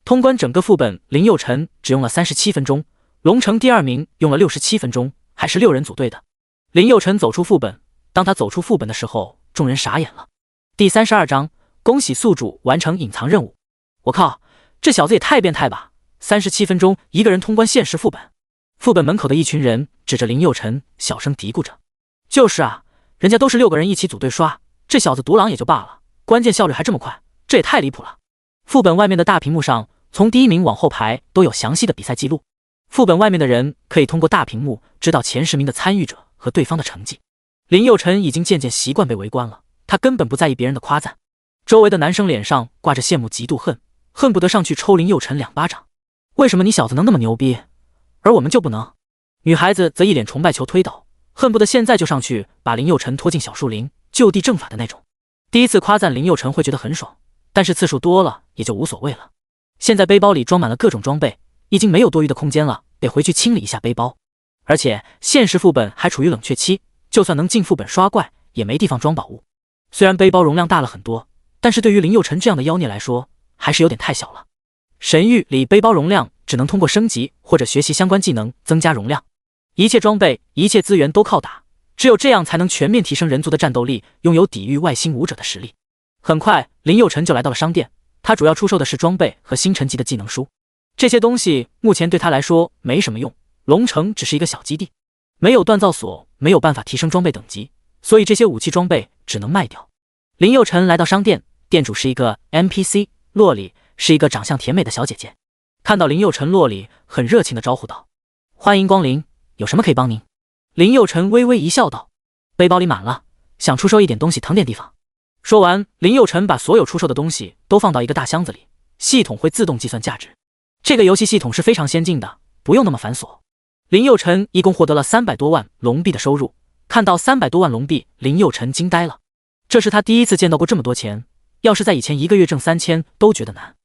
通关整个副本，林佑辰只用了37分钟，龙城第2名用了67分钟，还是6人组队的。林佑辰走出副本，当他走出副本的时候，众人傻眼了。第32章，恭喜宿主完成隐藏任务。我靠，这小子也太变态吧！37分钟一个人通关现实副本。副本门口的一群人指着林佑辰小声嘀咕着：就是啊，人家都是6个人一起组队刷，这小子独狼也就罢了，关键效率还这么快，这也太离谱了。副本外面的大屏幕上，从第1名往后排都有详细的比赛记录。副本外面的人可以通过大屏幕知道前10名的参与者和对方的成绩。林佑辰已经渐渐习惯被围观了，他根本不在意别人的夸赞。周围的男生脸上挂着羡慕嫉妒恨，恨不得上去抽林佑辰2巴掌。为什么你小子能那么牛逼，而我们就不能？女孩子则一脸崇拜求推倒，恨不得现在就上去把林佑辰拖进小树林，就地正法的那种。第一次夸赞林佑辰会觉得很爽，但是次数多了也就无所谓了。现在背包里装满了各种装备，已经没有多余的空间了，得回去清理一下背包。而且现实副本还处于冷却期，就算能进副本刷怪，也没地方装宝物。虽然背包容量大了很多，但是对于林佑辰这样的妖孽来说，还是有点太小了。神域里背包容量只能通过升级或者学习相关技能增加容量，一切装备、一切资源都靠打，只有这样才能全面提升人族的战斗力，拥有抵御外星武者的实力。很快，林佑辰就来到了商店，他主要出售的是装备和星辰级的技能书。这些东西目前对他来说没什么用，龙城只是一个小基地，没有锻造所，没有办法提升装备等级，所以这些武器装备只能卖掉。林佑辰来到商店，店主是一个 NPC， 洛里是一个长相甜美的小姐姐。看到林佑辰，洛里很热情地招呼道：“欢迎光临，有什么可以帮您？”林佑辰微微一笑道：“背包里满了，想出售一点东西腾点地方。”说完，林佑辰把所有出售的东西都放到一个大箱子里，系统会自动计算价值。这个游戏系统是非常先进的，不用那么繁琐。林佑辰一共获得了300多万龙币的收入，看到300多万龙币，林佑辰惊呆了。这是他第一次见到过这么多钱，要是在以前1个月挣3000都觉得难，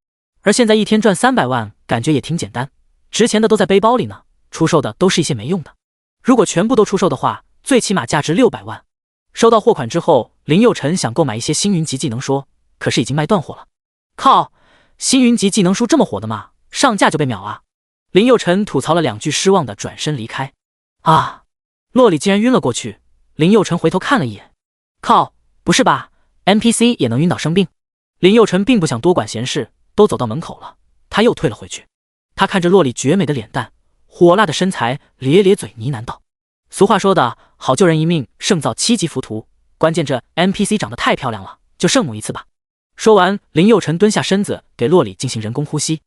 而现在一天赚300万，感觉也挺简单。值钱的都在背包里呢，出售的都是一些没用的。如果全部都出售的话，最起码价值600万。收到货款之后，林佑辰想购买一些星云级技能书，可是已经卖断货了。靠，星云级技能书这么火的吗？上架就被秒啊！林佑辰吐槽了2句，失望的转身离开。啊！洛里竟然晕了过去。林佑辰回头看了一眼，靠，不是吧 ？NPC 也能晕倒生病？林佑辰并不想多管闲事，都走到门口了，他又退了回去。他看着洛里绝美的脸蛋，火辣的身材，咧咧嘴呢喃道：“俗话说的好，救人一命胜造7级浮屠。关键这 NPC 长得太漂亮了，就圣母一次吧。”说完，林佑辰蹲下身子给洛里进行人工呼吸。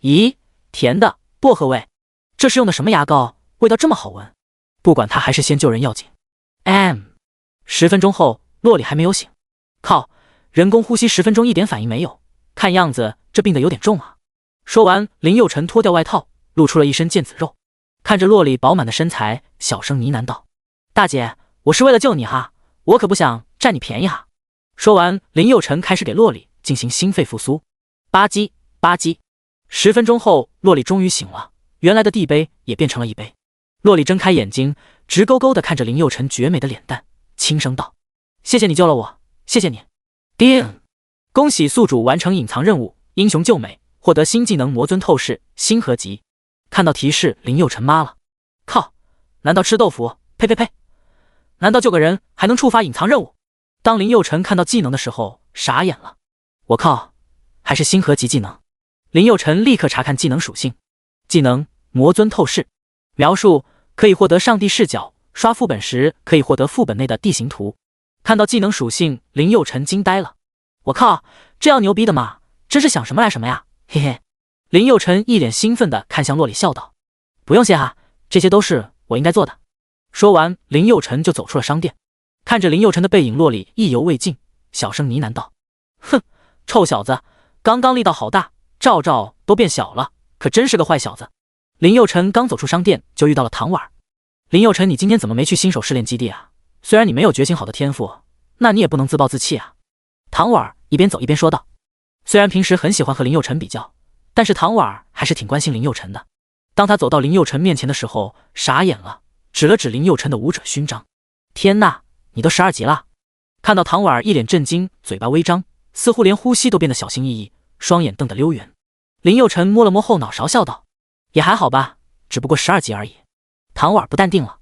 咦，甜的薄荷味，这是用的什么牙膏？味道这么好闻。不管他，还是先救人要紧。10分钟后，洛里还没有醒。靠，人工呼吸10分钟一点反应没有，看样子这病得有点重啊。说完，林佑辰脱掉外套，露出了一身腱子肉。看着洛里饱满的身材，小声呢喃道：“大姐，我是为了救你哈，我可不想占你便宜哈。”说完，林佑辰开始给洛里进行心肺复苏。吧唧吧唧，10分钟后，洛里终于醒了，原来的地杯也变成了一杯。洛里睁开眼睛，直勾勾地看着林佑辰绝美的脸蛋，轻声道：“谢谢你救了我，谢谢你。”叮！恭喜宿主完成隐藏任务，英雄救美，获得新技能魔尊透视星河级。看到提示，林佑辰妈了，靠！难道吃豆腐？呸呸呸！难道救个人还能触发隐藏任务？当林佑辰看到技能的时候，傻眼了。我靠，还是星河级技能！林佑辰立刻查看技能属性，技能魔尊透视，描述可以获得上帝视角，刷副本时可以获得副本内的地形图。看到技能属性，林佑辰惊呆了。我靠，这要牛逼的吗？真是想什么来什么呀，嘿嘿。林佑辰一脸兴奋地看向洛里，笑道：“不用谢哈，这些都是我应该做的。”说完，林佑辰就走出了商店。看着林佑辰的背影，洛里意犹未尽，小声呢喃道：“哼，臭小子，刚刚力道好大，罩罩都变小了，可真是个坏小子。”林佑辰刚走出商店，就遇到了唐婉。林佑辰，你今天怎么没去新手试炼基地啊？虽然你没有觉醒好的天赋，那你也不能自暴自弃啊。唐婉一边走一边说道。虽然平时很喜欢和林佑辰比较，但是唐婉还是挺关心林佑辰的。当他走到林佑辰面前的时候，傻眼了，指了指林佑辰的武者勋章。天呐，你都12级了！看到唐婉一脸震惊，嘴巴微张，似乎连呼吸都变得小心翼翼，双眼瞪得溜圆。林佑辰摸了摸后脑勺，笑道：“也还好吧，只不过12级而已。”唐婉不淡定了：“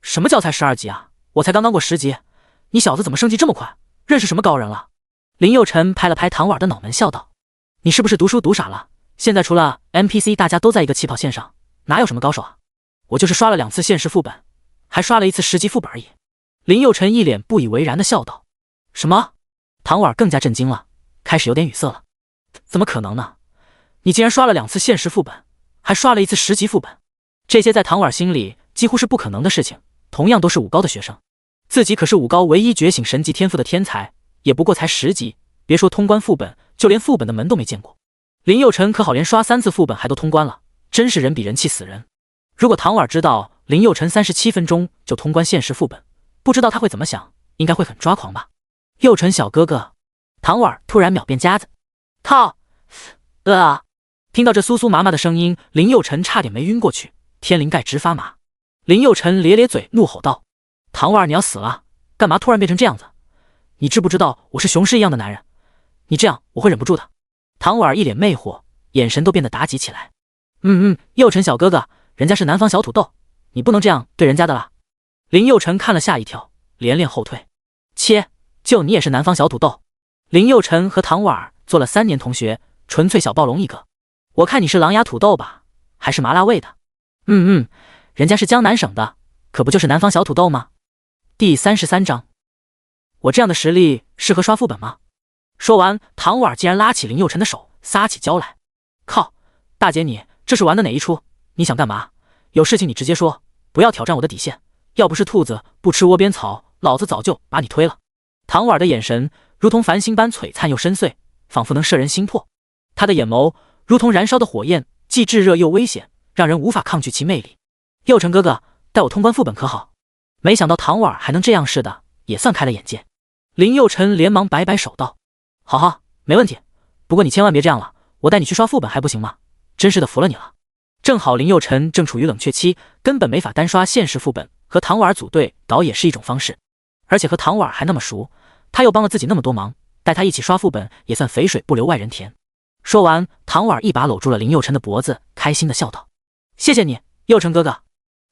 什么叫才12级啊？我才刚刚过10级，你小子怎么升级这么快？认识什么高人了？”林佑辰拍了拍唐婉的脑门，笑道：“你是不是读书读傻了？现在除了 NPC， 大家都在一个起跑线上，哪有什么高手啊？我就是刷了2次现实副本，还刷了1次10级副本而已。”林佑辰一脸不以为然的笑道：“什么？”唐婉更加震惊了，开始有点语塞了。怎么可能呢？你竟然刷了2次现实副本，还刷了1次10级副本，这些在唐婉心里几乎是不可能的事情。同样都是武高的学生，自己可是武高唯一觉醒神级天赋的天才，也不过才10级，别说通关副本，就连副本的门都没见过。林佑辰可好，连刷3次副本还都通关了，真是人比人气死人。如果唐婉知道林佑辰37分钟就通关现实副本，不知道他会怎么想，应该会很抓狂吧。佑辰小哥哥，唐婉突然秒变夹子，靠！听到这酥酥麻麻的声音，林佑辰差点没晕过去，天灵盖直发麻。林佑辰咧咧嘴，怒吼道：“唐婉，你要死了！干嘛突然变成这样子？你知不知道我是雄狮一样的男人？你这样我会忍不住的。”唐婉一脸魅惑，眼神都变得妲己起来。佑辰小哥哥，人家是南方小土豆，你不能这样对人家的啦。林佑辰看了吓一跳，连连后退。切，就你也是南方小土豆？林佑辰和唐婉做了3年同学，纯粹小暴龙一个。我看你是狼牙土豆吧，还是麻辣味的？人家是江南省的，可不就是南方小土豆吗？第33章，我这样的实力适合刷副本吗？说完，唐婉竟然拉起林佑辰的手，撒起娇来。靠，大姐你这是玩的哪一出？你想干嘛？有事情你直接说，不要挑战我的底线。要不是兔子不吃窝边草，老子早就把你推了。唐婉的眼神如同繁星般璀璨又深邃，仿佛能摄人心魄。她的眼眸如同燃烧的火焰，既炙热又危险，让人无法抗拒其魅力。佑辰哥哥，带我通关副本可好？没想到唐婉还能这样似的，也算开了眼界。林佑辰连忙摆摆手道：好好，没问题，不过你千万别这样了，我带你去刷副本还不行吗？真是的服了你了。正好林佑辰正处于冷却期，根本没法单刷现实副本，和唐婉组队倒也是一种方式。而且和唐婉还那么熟，他又帮了自己那么多忙，带他一起刷副本也算肥水不流外人田。说完，唐婉一把搂住了林佑辰的脖子，开心的笑道：谢谢你，佑辰哥哥。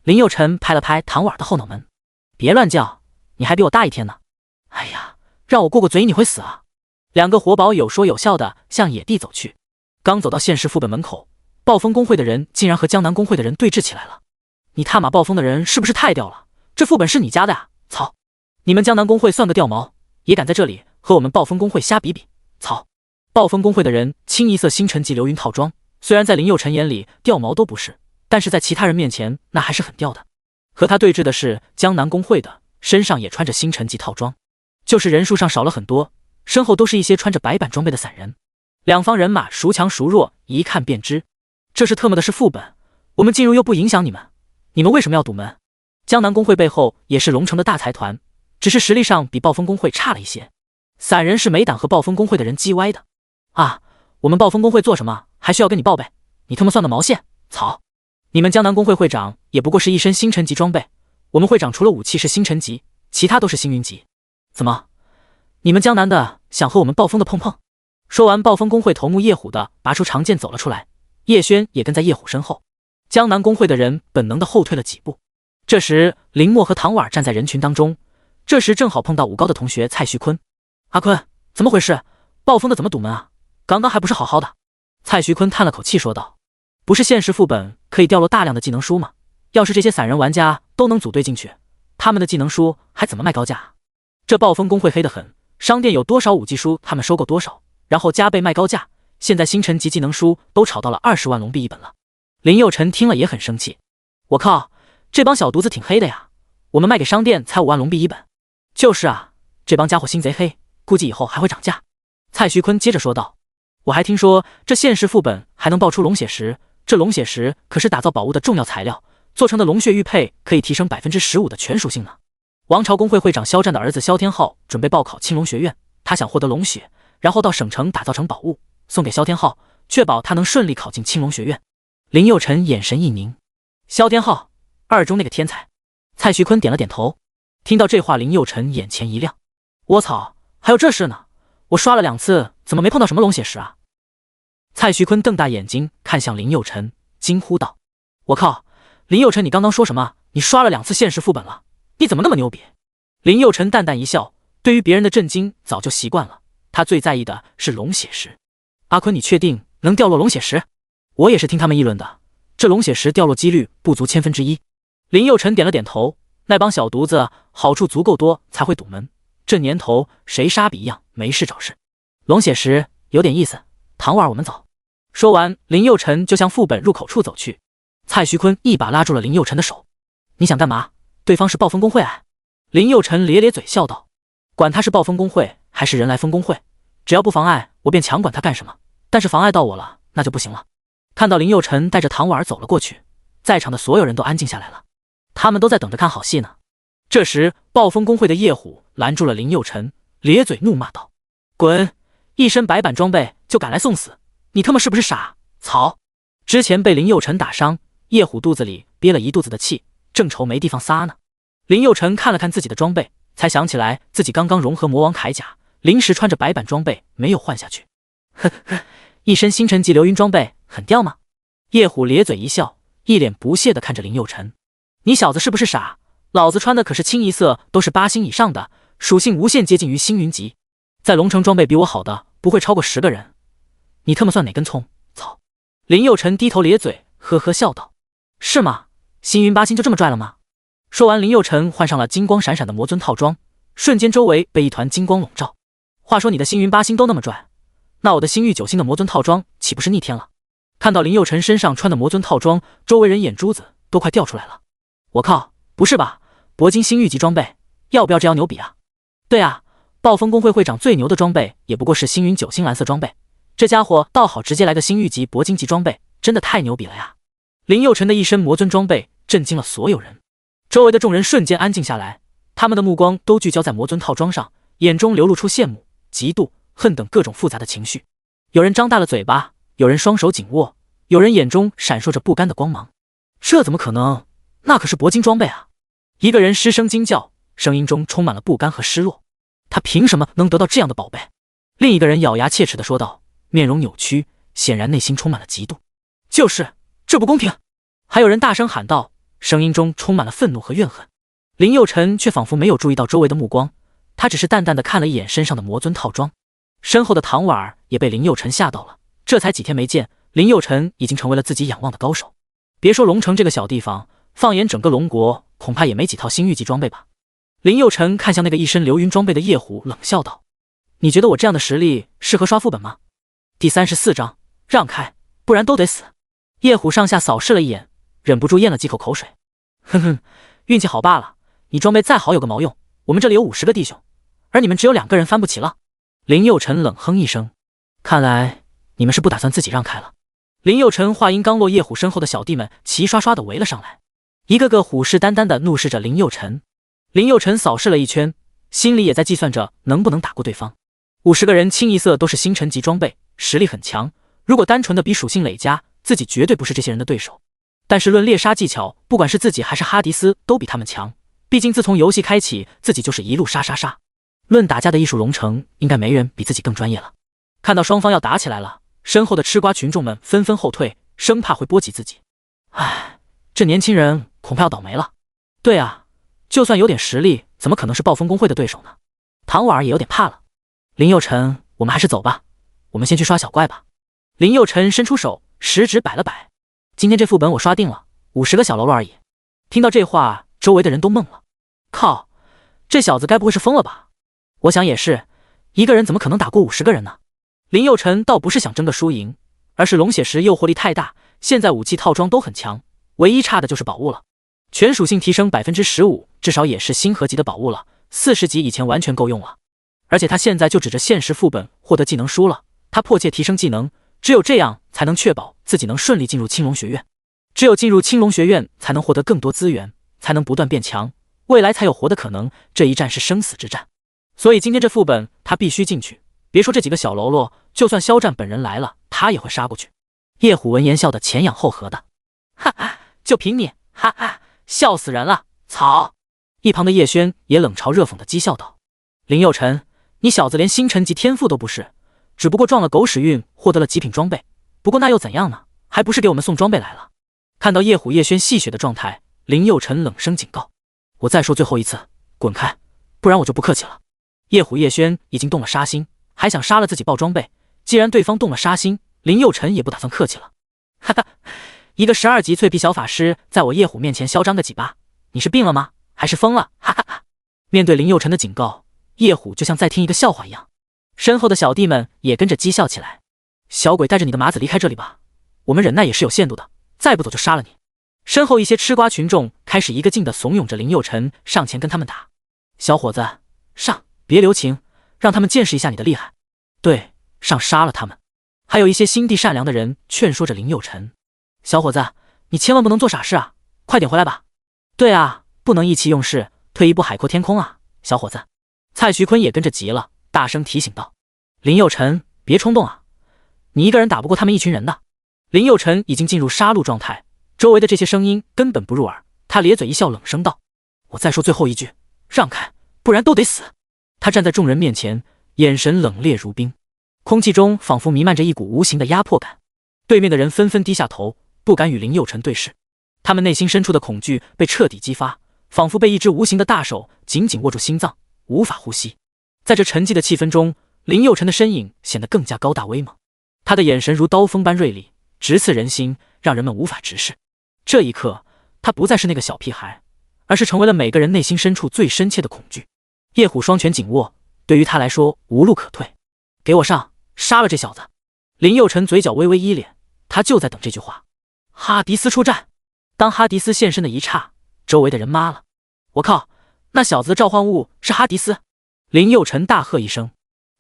林佑辰拍了拍唐婉的后脑门：别乱叫，你还比我大一天呢。哎呀，让我过过嘴你会死啊。两个活宝有说有笑的向野地走去。刚走到现实副本门口，暴风公会的人竟然和江南公会的人对峙起来了。你他妈暴风的人是不是太掉了？这副本是你家的呀？操！你们江南公会算个掉毛，也敢在这里和我们暴风公会瞎比比？操！暴风公会的人清一色星辰级流云套装，虽然在林佑辰眼里掉毛都不是，但是在其他人面前那还是很掉的。和他对峙的是江南公会的，身上也穿着星辰级套装，就是人数上少了很多，身后都是一些穿着白板装备的散人。两方人马孰强孰弱，一看便知。这是特么的是副本，我们进入又不影响你们，你们为什么要堵门？江南公会背后也是龙城的大财团，只是实力上比暴风公会差了一些。散人是没胆和暴风公会的人叽歪的。啊，我们暴风公会做什么还需要跟你报备？你他妈算个毛线！操！你们江南公会会长也不过是一身星辰级装备，我们会长除了武器是星辰级，其他都是星云级。怎么，你们江南的想和我们暴风的碰碰？说完，暴风公会头目叶虎的拔出长剑走了出来，叶轩也跟在叶虎身后。江南公会的人本能的后退了几步。这时林默和唐婉站在人群当中，这时正好碰到武高的同学蔡旭坤。阿坤，怎么回事？暴风的怎么堵门啊？刚刚还不是好好的。蔡旭坤叹了口气说道：不是现实副本可以掉落大量的技能书吗？要是这些散人玩家都能组队进去，他们的技能书还怎么卖高价？这暴风公会黑得很，商店有多少武技书他们收购多少，然后加倍卖高价，现在星辰级技能书都炒到了20万龙币一本了。林佑辰听了也很生气，我靠，这帮小犊子挺黑的呀，我们卖给商店才5万龙币一本。就是啊，这帮家伙心贼黑，估计以后还会涨价。蔡徐坤接着说道，我还听说这现实副本还能爆出龙血石，这龙血石可是打造宝物的重要材料，做成的龙血玉佩可以提升15%的全属性呢。王朝公会会长萧战的儿子萧天浩准备报考青龙学院，他想获得龙血，然后到省城打造成宝物送给萧天浩，确保他能顺利考进青龙学院。林佑辰眼神一凝，萧天浩，二中那个天才。蔡徐坤点了点头。听到这话，林佑辰眼前一亮，我操，还有这事呢？我刷了2次，怎么没碰到什么龙血石啊？蔡徐坤瞪大眼睛看向林佑辰，惊呼道：我靠，林佑辰，你刚刚说什么？你刷了2次现实副本了？你怎么那么牛逼？林佑辰淡淡一笑，对于别人的震惊早就习惯了，他最在意的是龙血石。阿坤，你确定能掉落龙血石？我也是听他们议论的，这龙血石掉落几率不足1/1000。林佑辰点了点头，那帮小犊子好处足够多才会堵门，这年头谁杀比一样没事找事。龙血石有点意思，唐婉我们走。说完，林佑辰就向副本入口处走去。蔡徐坤一把拉住了林佑辰的手，你想干嘛？对方是暴风公会啊。林佑辰咧咧嘴笑道，管他是暴风公会还是人来疯公会，只要不妨碍我便强管他干什么，但是妨碍到我了那就不行了。看到林佑辰带着唐婉走了过去，在场的所有人都安静下来了，他们都在等着看好戏呢。这时暴风公会的叶虎拦住了林佑辰，咧嘴怒骂道，滚，一身白板装备就敢来送死，你他妈是不是傻？操！之前被林佑辰打伤，叶虎肚子里憋了一肚子的气，正愁没地方撒呢。林佑辰看了看自己的装备，才想起来自己刚刚融合魔王铠甲，临时穿着白板装备没有换下去。呵呵，一身星辰级流云装备很掉吗？叶虎咧嘴一笑，一脸不屑地看着林佑辰，你小子是不是傻？老子穿的可是清一色都是8星以上的，属性无限接近于星云级，在龙城装备比我好的不会超过10个人，你他妈算哪根葱？操！林佑辰低头咧嘴，呵呵笑道：“是吗？星云八星就这么拽了吗？”说完，林佑辰换上了金光闪闪的魔尊套装，瞬间周围被一团金光笼罩。话说你的星云八星都那么拽，那我的星域9星的魔尊套装岂不是逆天了？看到林佑辰身上穿的魔尊套装，周围人眼珠子都快掉出来了。我靠，不是吧？铂金星域级装备，要不要这样牛比啊？对啊，暴风公会会长最牛的装备也不过是星云9星蓝色装备，这家伙倒好直接来个星域级铂金级装备，真的太牛比了呀！林佑辰的一身魔尊装备震惊了所有人，周围的众人瞬间安静下来，他们的目光都聚焦在魔尊套装上，眼中流露出羡慕、嫉妒、恨等各种复杂的情绪。有人张大了嘴巴，有人双手紧握，有人眼中闪烁着不甘的光芒。这怎么可能？那可是铂金装备啊！一个人失声惊叫，声音中充满了不甘和失落。他凭什么能得到这样的宝贝？另一个人咬牙切齿地说道，面容扭曲，显然内心充满了嫉妒。就是，这不公平！还有人大声喊道，声音中充满了愤怒和怨恨。林佑辰却仿佛没有注意到周围的目光，他只是淡淡地看了一眼身上的魔尊套装。身后的唐婉儿也被林佑辰吓到了，这才几天没见，林佑辰已经成为了自己仰望的高手。别说龙城这个小地方，放眼整个龙国，恐怕也没几套星域级装备吧。林佑辰看向那个一身流云装备的夜虎，冷笑道：“你觉得我这样的实力适合刷副本吗？”第34章，让开，不然都得死。夜虎上下扫视了一眼，忍不住咽了几口口水。哼哼，运气好罢了，你装备再好有个毛用，我们这里有50个弟兄，而你们只有2个人翻不齐了。林佑辰冷哼一声，看来你们是不打算自己让开了。林佑辰话音刚落，夜虎身后的小弟们齐刷刷地围了上来，一个个虎视眈眈地怒视着林佑辰。林佑辰扫视了一圈，心里也在计算着能不能打过对方。50个人清一色都是星辰级装备，实力很强，如果单纯的比属性累加，自己绝对不是这些人的对手。但是论猎杀技巧，不管是自己还是哈迪斯都比他们强，毕竟自从游戏开启，自己就是一路杀。论打架的艺术，龙城应该没人比自己更专业了。看到双方要打起来了，身后的吃瓜群众们纷纷后退，生怕会波及自己。唉，这年轻人恐怕要倒霉了。对啊，就算有点实力，怎么可能是暴风公会的对手呢？唐婉儿也有点怕了。林佑辰，我们还是走吧，我们先去刷小怪吧。林佑辰伸出手，食指摆了摆，今天这副本我刷定了，50个小喽啰而已。听到这话，周围的人都懵了。靠，这小子该不会是疯了吧？我想也是，一个人怎么可能打过50个人呢？林佑辰倒不是想争个输赢，而是龙血石诱惑力太大，现在武器套装都很强，唯一差的就是宝物了。全属性提升 15%， 至少也是星河级的宝物了，40级以前完全够用了。而且他现在就指着现实副本获得技能书了，他迫切提升技能，只有这样才能确保自己能顺利进入青龙学院。只有进入青龙学院，才能获得更多资源，才能不断变强，未来才有活的可能。这一战是生死之战，所以今天这副本他必须进去。别说这几个小喽啰，就算肖战本人来了，他也会杀过去。夜虎闻言笑得前仰后合的，哈哈，就凭你，哈哈，笑死人了，草！一旁的叶轩也冷嘲热讽的讥笑道：“林佑辰，你小子连星辰级天赋都不是，只不过撞了狗屎运，获得了极品装备。不过那又怎样呢？还不是给我们送装备来了。”看到夜虎叶轩戏谑的状态，林佑辰冷声警告：“我再说最后一次，滚开，不然我就不客气了。”夜虎叶轩已经动了杀心，还想杀了自己爆装备。既然对方动了杀心，林佑辰也不打算客气了。哈哈，一个12级脆皮小法师在我夜虎面前嚣张个几巴，你是病了吗？还是疯了？哈哈哈！面对林佑辰的警告，夜虎就像在听一个笑话一样，身后的小弟们也跟着讥笑起来。小鬼，带着你的马子离开这里吧，我们忍耐也是有限度的，再不走就杀了你。身后一些吃瓜群众开始一个劲的怂恿着林佑辰上前跟他们打。小伙子，上，别留情，让他们见识一下你的厉害。对，上杀了他们。还有一些心地善良的人劝说着林佑辰：“小伙子，你千万不能做傻事啊，快点回来吧。”对啊，不能意气用事，退一步海阔天空啊，小伙子。蔡徐坤也跟着急了，大声提醒道：“林佑辰，别冲动啊，你一个人打不过他们一群人的。”林佑辰已经进入杀戮状态，周围的这些声音根本不入耳，他咧嘴一笑，冷声道：“我再说最后一句，让开，不然都得死。”他站在众人面前，眼神冷冽如冰，空气中仿佛弥漫着一股无形的压迫感。对面的人纷纷低下头，不敢与林佑辰对视，他们内心深处的恐惧被彻底激发，仿佛被一只无形的大手紧紧握住心脏，无法呼吸。在这沉寂的气氛中，林佑辰的身影显得更加高大威猛，他的眼神如刀锋般锐利，直刺人心，让人们无法直视。这一刻，他不再是那个小屁孩，而是成为了每个人内心深处最深切的恐惧。叶虎双拳紧握，对于他来说无路可退。给我上，杀了这小子！林佑辰嘴角微微一咧，他就在等这句话。哈迪斯出战。当哈迪斯现身的一刹，周围的人妈了，我靠，那小子的召唤物是哈迪斯！林佑辰大喝一声，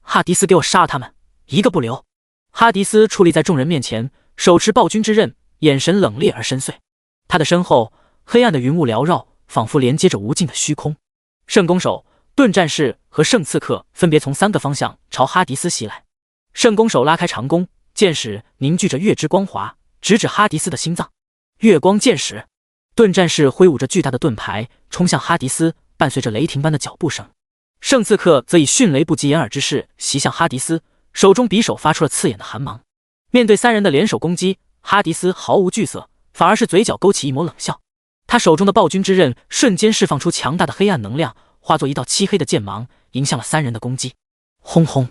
哈迪斯给我杀了他们，一个不留！哈迪斯矗立在众人面前，手持暴君之刃，眼神冷冽而深邃。他的身后，黑暗的云雾缭绕，仿佛连接着无尽的虚空。圣弓手、盾战士和圣刺客分别从3个方向朝哈迪斯袭来。圣弓手拉开长弓，箭矢凝聚着月之光华，直指哈迪斯的心脏。月光箭矢，盾战士挥舞着巨大的盾牌冲向哈迪斯，伴随着雷霆般的脚步声。圣刺客则以迅雷不及掩耳之势袭向哈迪斯，手中匕首发出了刺眼的寒芒。面对3人的联手攻击，哈迪斯毫无惧色，反而是嘴角勾起一抹冷笑。他手中的暴君之刃瞬间释放出强大的黑暗能量，化作一道漆黑的剑芒，迎向了3人的攻击。轰轰，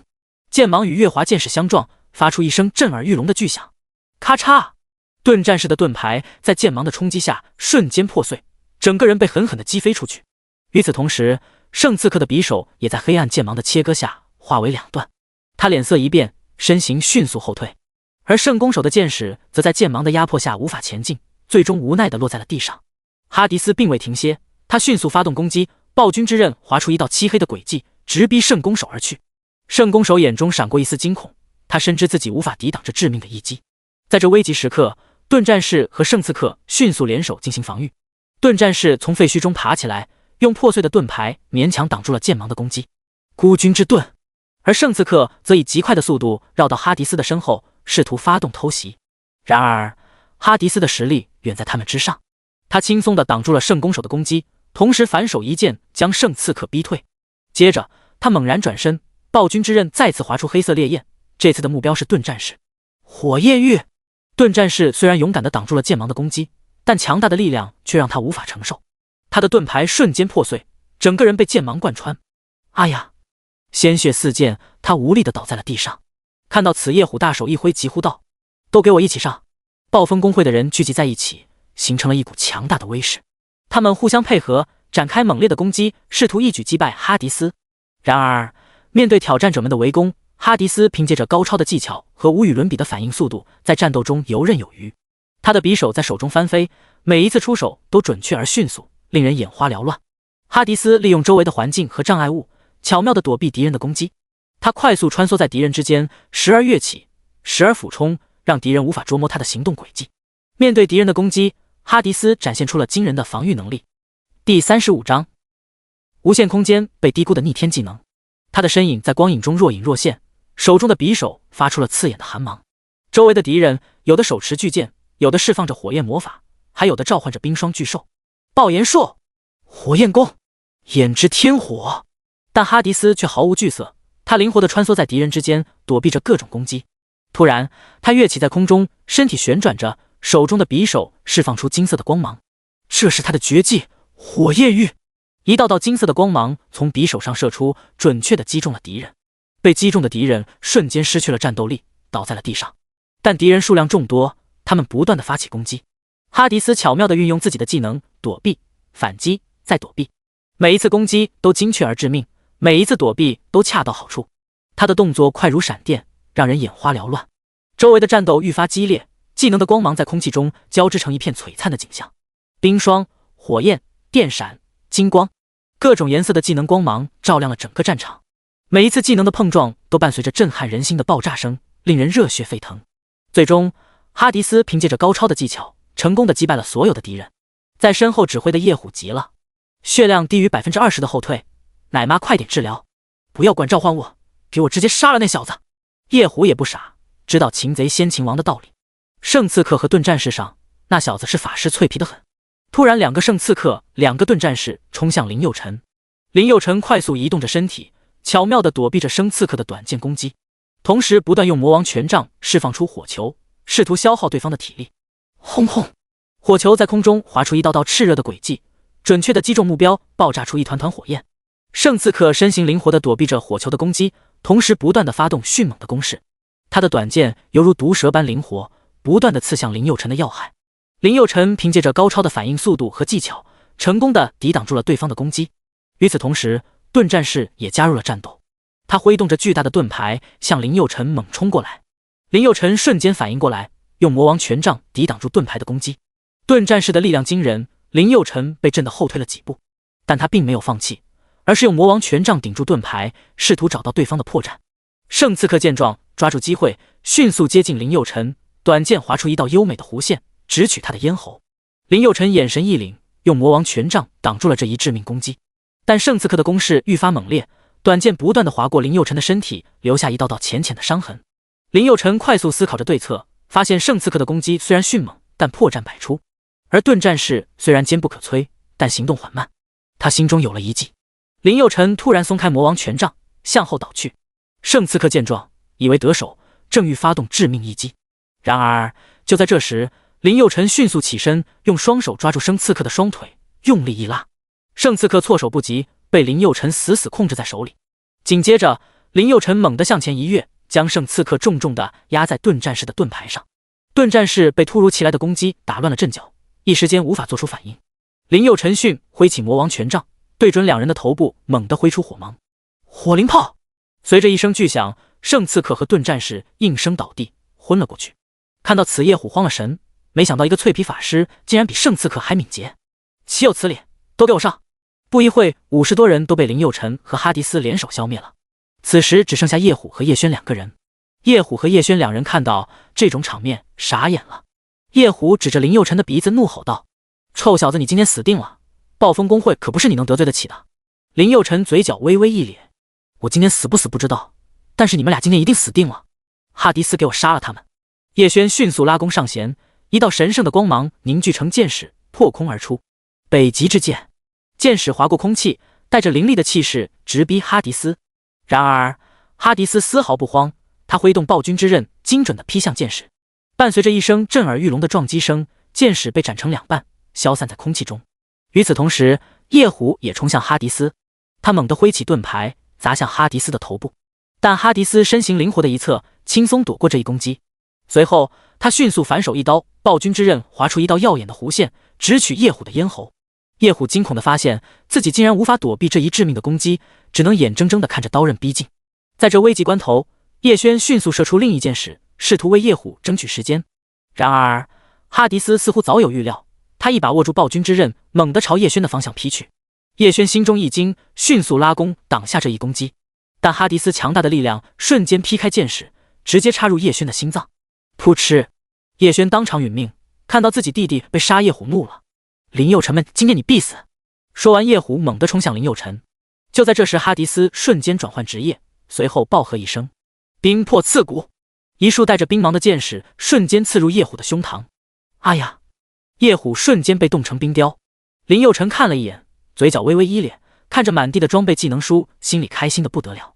剑芒与月华剑矢相撞，发出一声震耳欲聋的巨响。咔嚓，盾战士的盾牌在剑芒的冲击下瞬间破碎，整个人被狠狠地击飞出去。与此同时，圣刺客的匕首也在黑暗剑芒的切割下化为2段。他脸色一变，身形迅速后退，而圣弓手的剑矢则在剑芒的压迫下无法前进，最终无奈地落在了地上。哈迪斯并未停歇，他迅速发动攻击，暴君之刃划出一道漆黑的轨迹，直逼圣弓手而去。圣弓手眼中闪过一丝惊恐，他深知自己无法抵挡这致命的一击。在这危急时刻，盾战士和圣刺客迅速联手进行防御。盾战士从废墟中爬起来，用破碎的盾牌勉强挡住了剑芒的攻击。孤军之盾。而圣刺客则以极快的速度绕到哈迪斯的身后，试图发动偷袭。然而，哈迪斯的实力远在他们之上，他轻松地挡住了圣弓手的攻击，同时反手一剑将圣刺客逼退。接着，他猛然转身，暴君之刃再次划出黑色烈焰，这次的目标是盾战士。火焰玉。盾战士虽然勇敢地挡住了剑芒的攻击，但强大的力量却让他无法承受。他的盾牌瞬间破碎，整个人被剑芒贯穿。哎呀！鲜血四溅，他无力地倒在了地上。看到此，叶虎大手一挥，急呼道：“都给我一起上！”暴风公会的人聚集在一起，形成了一股强大的威势。他们互相配合，展开猛烈的攻击，试图一举击败哈迪斯。然而，面对挑战者们的围攻，哈迪斯凭借着高超的技巧和无与伦比的反应速度，在战斗中游刃有余。他的匕首在手中翻飞，每一次出手都准确而迅速，令人眼花缭乱。哈迪斯利用周围的环境和障碍物，巧妙地躲避敌人的攻击。他快速穿梭在敌人之间，时而跃起，时而俯冲，让敌人无法捉摸他的行动轨迹。面对敌人的攻击，哈迪斯展现出了惊人的防御能力。第35章，无限空间被低估的逆天技能。他的身影在光影中若隐若现，手中的匕首发出了刺眼的寒芒。周围的敌人有的手持巨剑，有的释放着火焰魔法，还有的召唤着冰霜巨兽。爆炎兽、火焰弓、眼之天火。但哈迪斯却毫无惧色，他灵活地穿梭在敌人之间，躲避着各种攻击。突然，他跃起在空中，身体旋转着，手中的匕首释放出金色的光芒。这是他的绝技火焰玉。一道道金色的光芒从匕首上射出，准确地击中了敌人。被击中的敌人瞬间失去了战斗力，倒在了地上。但敌人数量众多，他们不断地发起攻击。哈迪斯巧妙地运用自己的技能躲避、反击、再躲避，每一次攻击都精确而致命，每一次躲避都恰到好处。他的动作快如闪电，让人眼花缭乱。周围的战斗愈发激烈，技能的光芒在空气中交织成一片璀璨的景象。冰霜、火焰、电闪、金光，各种颜色的技能光芒照亮了整个战场。每一次技能的碰撞都伴随着震撼人心的爆炸声，令人热血沸腾。最终，哈迪斯凭借着高超的技巧，成功地击败了所有的敌人。在身后指挥的夜虎急了，血量低于 20% 的后退，奶妈快点治疗，不要管召唤物，给我直接杀了那小子。夜虎也不傻，知道擒贼先擒王的道理。圣刺客和盾战士上，那小子是法师脆皮的很。突然，2个圣刺客，2个盾战士冲向林佑辰。林佑辰快速移动着身体，巧妙地躲避着圣刺客的短剑攻击，同时不断用魔王权杖释放出火球，试图消耗对方的体力。轰轰！火球在空中划出一道道炽热的轨迹，准确地击中目标，爆炸出一团团火焰。圣刺客身形灵活地躲避着火球的攻击，同时不断地发动迅猛的攻势。他的短剑犹如毒蛇般灵活，不断地刺向林佑辰的要害。林佑辰凭借着高超的反应速度和技巧，成功地抵挡住了对方的攻击。与此同时，盾战士也加入了战斗，他挥动着巨大的盾牌向林佑辰猛冲过来。林佑辰瞬间反应过来，用魔王权杖抵挡住盾牌的攻击。盾战士的力量惊人，林佑辰被震得后退了几步，但他并没有放弃，而是用魔王权杖顶住盾牌，试图找到对方的破绽。圣刺客见状，抓住机会，迅速接近林佑辰，短剑划出一道优美的弧线，直取他的咽喉。林佑辰眼神一凛，用魔王权杖挡住了这一致命攻击。但圣刺客的攻势愈发猛烈，短剑不断地划过林佑辰的身体，留下一道道浅浅的伤痕。林佑辰快速思考着对策，发现圣刺客的攻击虽然迅猛，但破绽百出，而盾战士虽然坚不可摧，但行动缓慢。他心中有了一计。林佑辰突然松开魔王权杖，向后倒去。圣刺客见状，以为得手，正欲发动致命一击。然而就在这时，林佑辰迅速起身，用双手抓住圣刺客的双腿，用力一拉。圣刺客措手不及，被林佑辰死死控制在手里。紧接着，林佑辰猛地向前一跃，将圣刺客重重地压在盾战士的盾牌上。盾战士被突如其来的攻击打乱了阵脚，一时间无法做出反应。林佑辰迅挥起魔王权杖，对准两人的头部猛地挥出火芒。火灵炮！随着一声巨响，圣刺客和盾战士应声倒地，昏了过去。看到此，叶虎慌了神，没想到一个脆皮法师竟然比圣刺客还敏捷，岂有此理！都给我上！不一会，50多人都被林佑辰和哈迪斯联手消灭了。此时只剩下叶虎和叶轩两个人。叶虎和叶轩两人看到这种场面，傻眼了。叶虎指着林佑辰的鼻子怒吼道：“臭小子，你今天死定了！暴风公会可不是你能得罪得起的。”林佑辰嘴角微微一咧：“我今天死不死不知道，但是你们俩今天一定死定了。哈迪斯，给我杀了他们！”叶轩迅速拉弓上弦，一道神圣的光芒凝聚成箭矢，破空而出。北极之剑，箭矢划过空气，带着凌厉的气势直逼哈迪斯。然而哈迪斯丝毫不慌，他挥动暴君之刃，精准地劈向箭矢。伴随着一声震耳欲聋的撞击声，箭矢被斩成两半，消散在空气中。与此同时，夜虎也冲向哈迪斯，他猛地挥起盾牌，砸向哈迪斯的头部。但哈迪斯身形灵活的一侧，轻松躲过这一攻击。随后，他迅速反手一刀，暴君之刃划出一道耀眼的弧线，直取夜虎的咽喉。夜虎惊恐地发现自己竟然无法躲避这一致命的攻击，只能眼睁睁地看着刀刃逼近。在这危急关头，叶轩迅速射出另一箭矢，试图为夜虎争取时间。然而哈迪斯似乎早有预料，他一把握住暴君之刃，猛地朝叶轩的方向劈去。叶轩心中一惊，迅速拉弓挡下这一攻击。但哈迪斯强大的力量瞬间劈开箭矢，直接插入叶轩的心脏。噗嗤！叶轩当场殒命。看到自己弟弟被杀，叶虎怒了：“林佑辰们，今天你必死！”说完，叶虎猛地冲向林佑辰。就在这时，哈迪斯瞬间转换职业，随后暴喝一声：“冰魄刺骨！”一束带着冰芒的箭矢瞬间刺入叶虎的胸膛。哎呀！叶虎瞬间被冻成冰雕。林佑辰看了一眼，嘴角微微一咧，看着满地的装备技能书，心里开心的不得了。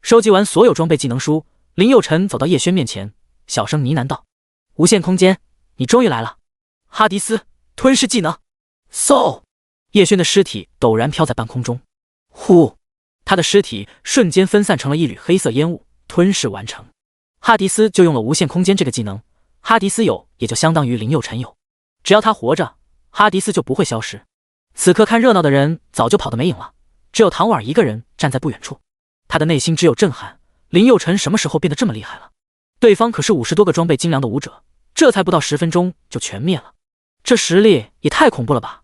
收集完所有装备技能书，林佑辰走到叶轩面前，小声呢喃道：“无限空间，你终于来了。”哈迪斯，吞噬技能。嗖！叶轩的尸体陡然飘在半空中。呼！他的尸体瞬间分散成了一缕黑色烟雾，吞噬完成。哈迪斯就用了无限空间这个技能，哈迪斯有也就相当于林佑辰有，只要他活着，哈迪斯就不会消失。此刻看热闹的人早就跑得没影了，只有唐婉一个人站在不远处。他的内心只有震撼，林佑辰什么时候变得这么厉害了？对方可是50多个装备精良的武者，这才不到10分钟就全灭了，这实力也太恐怖了吧！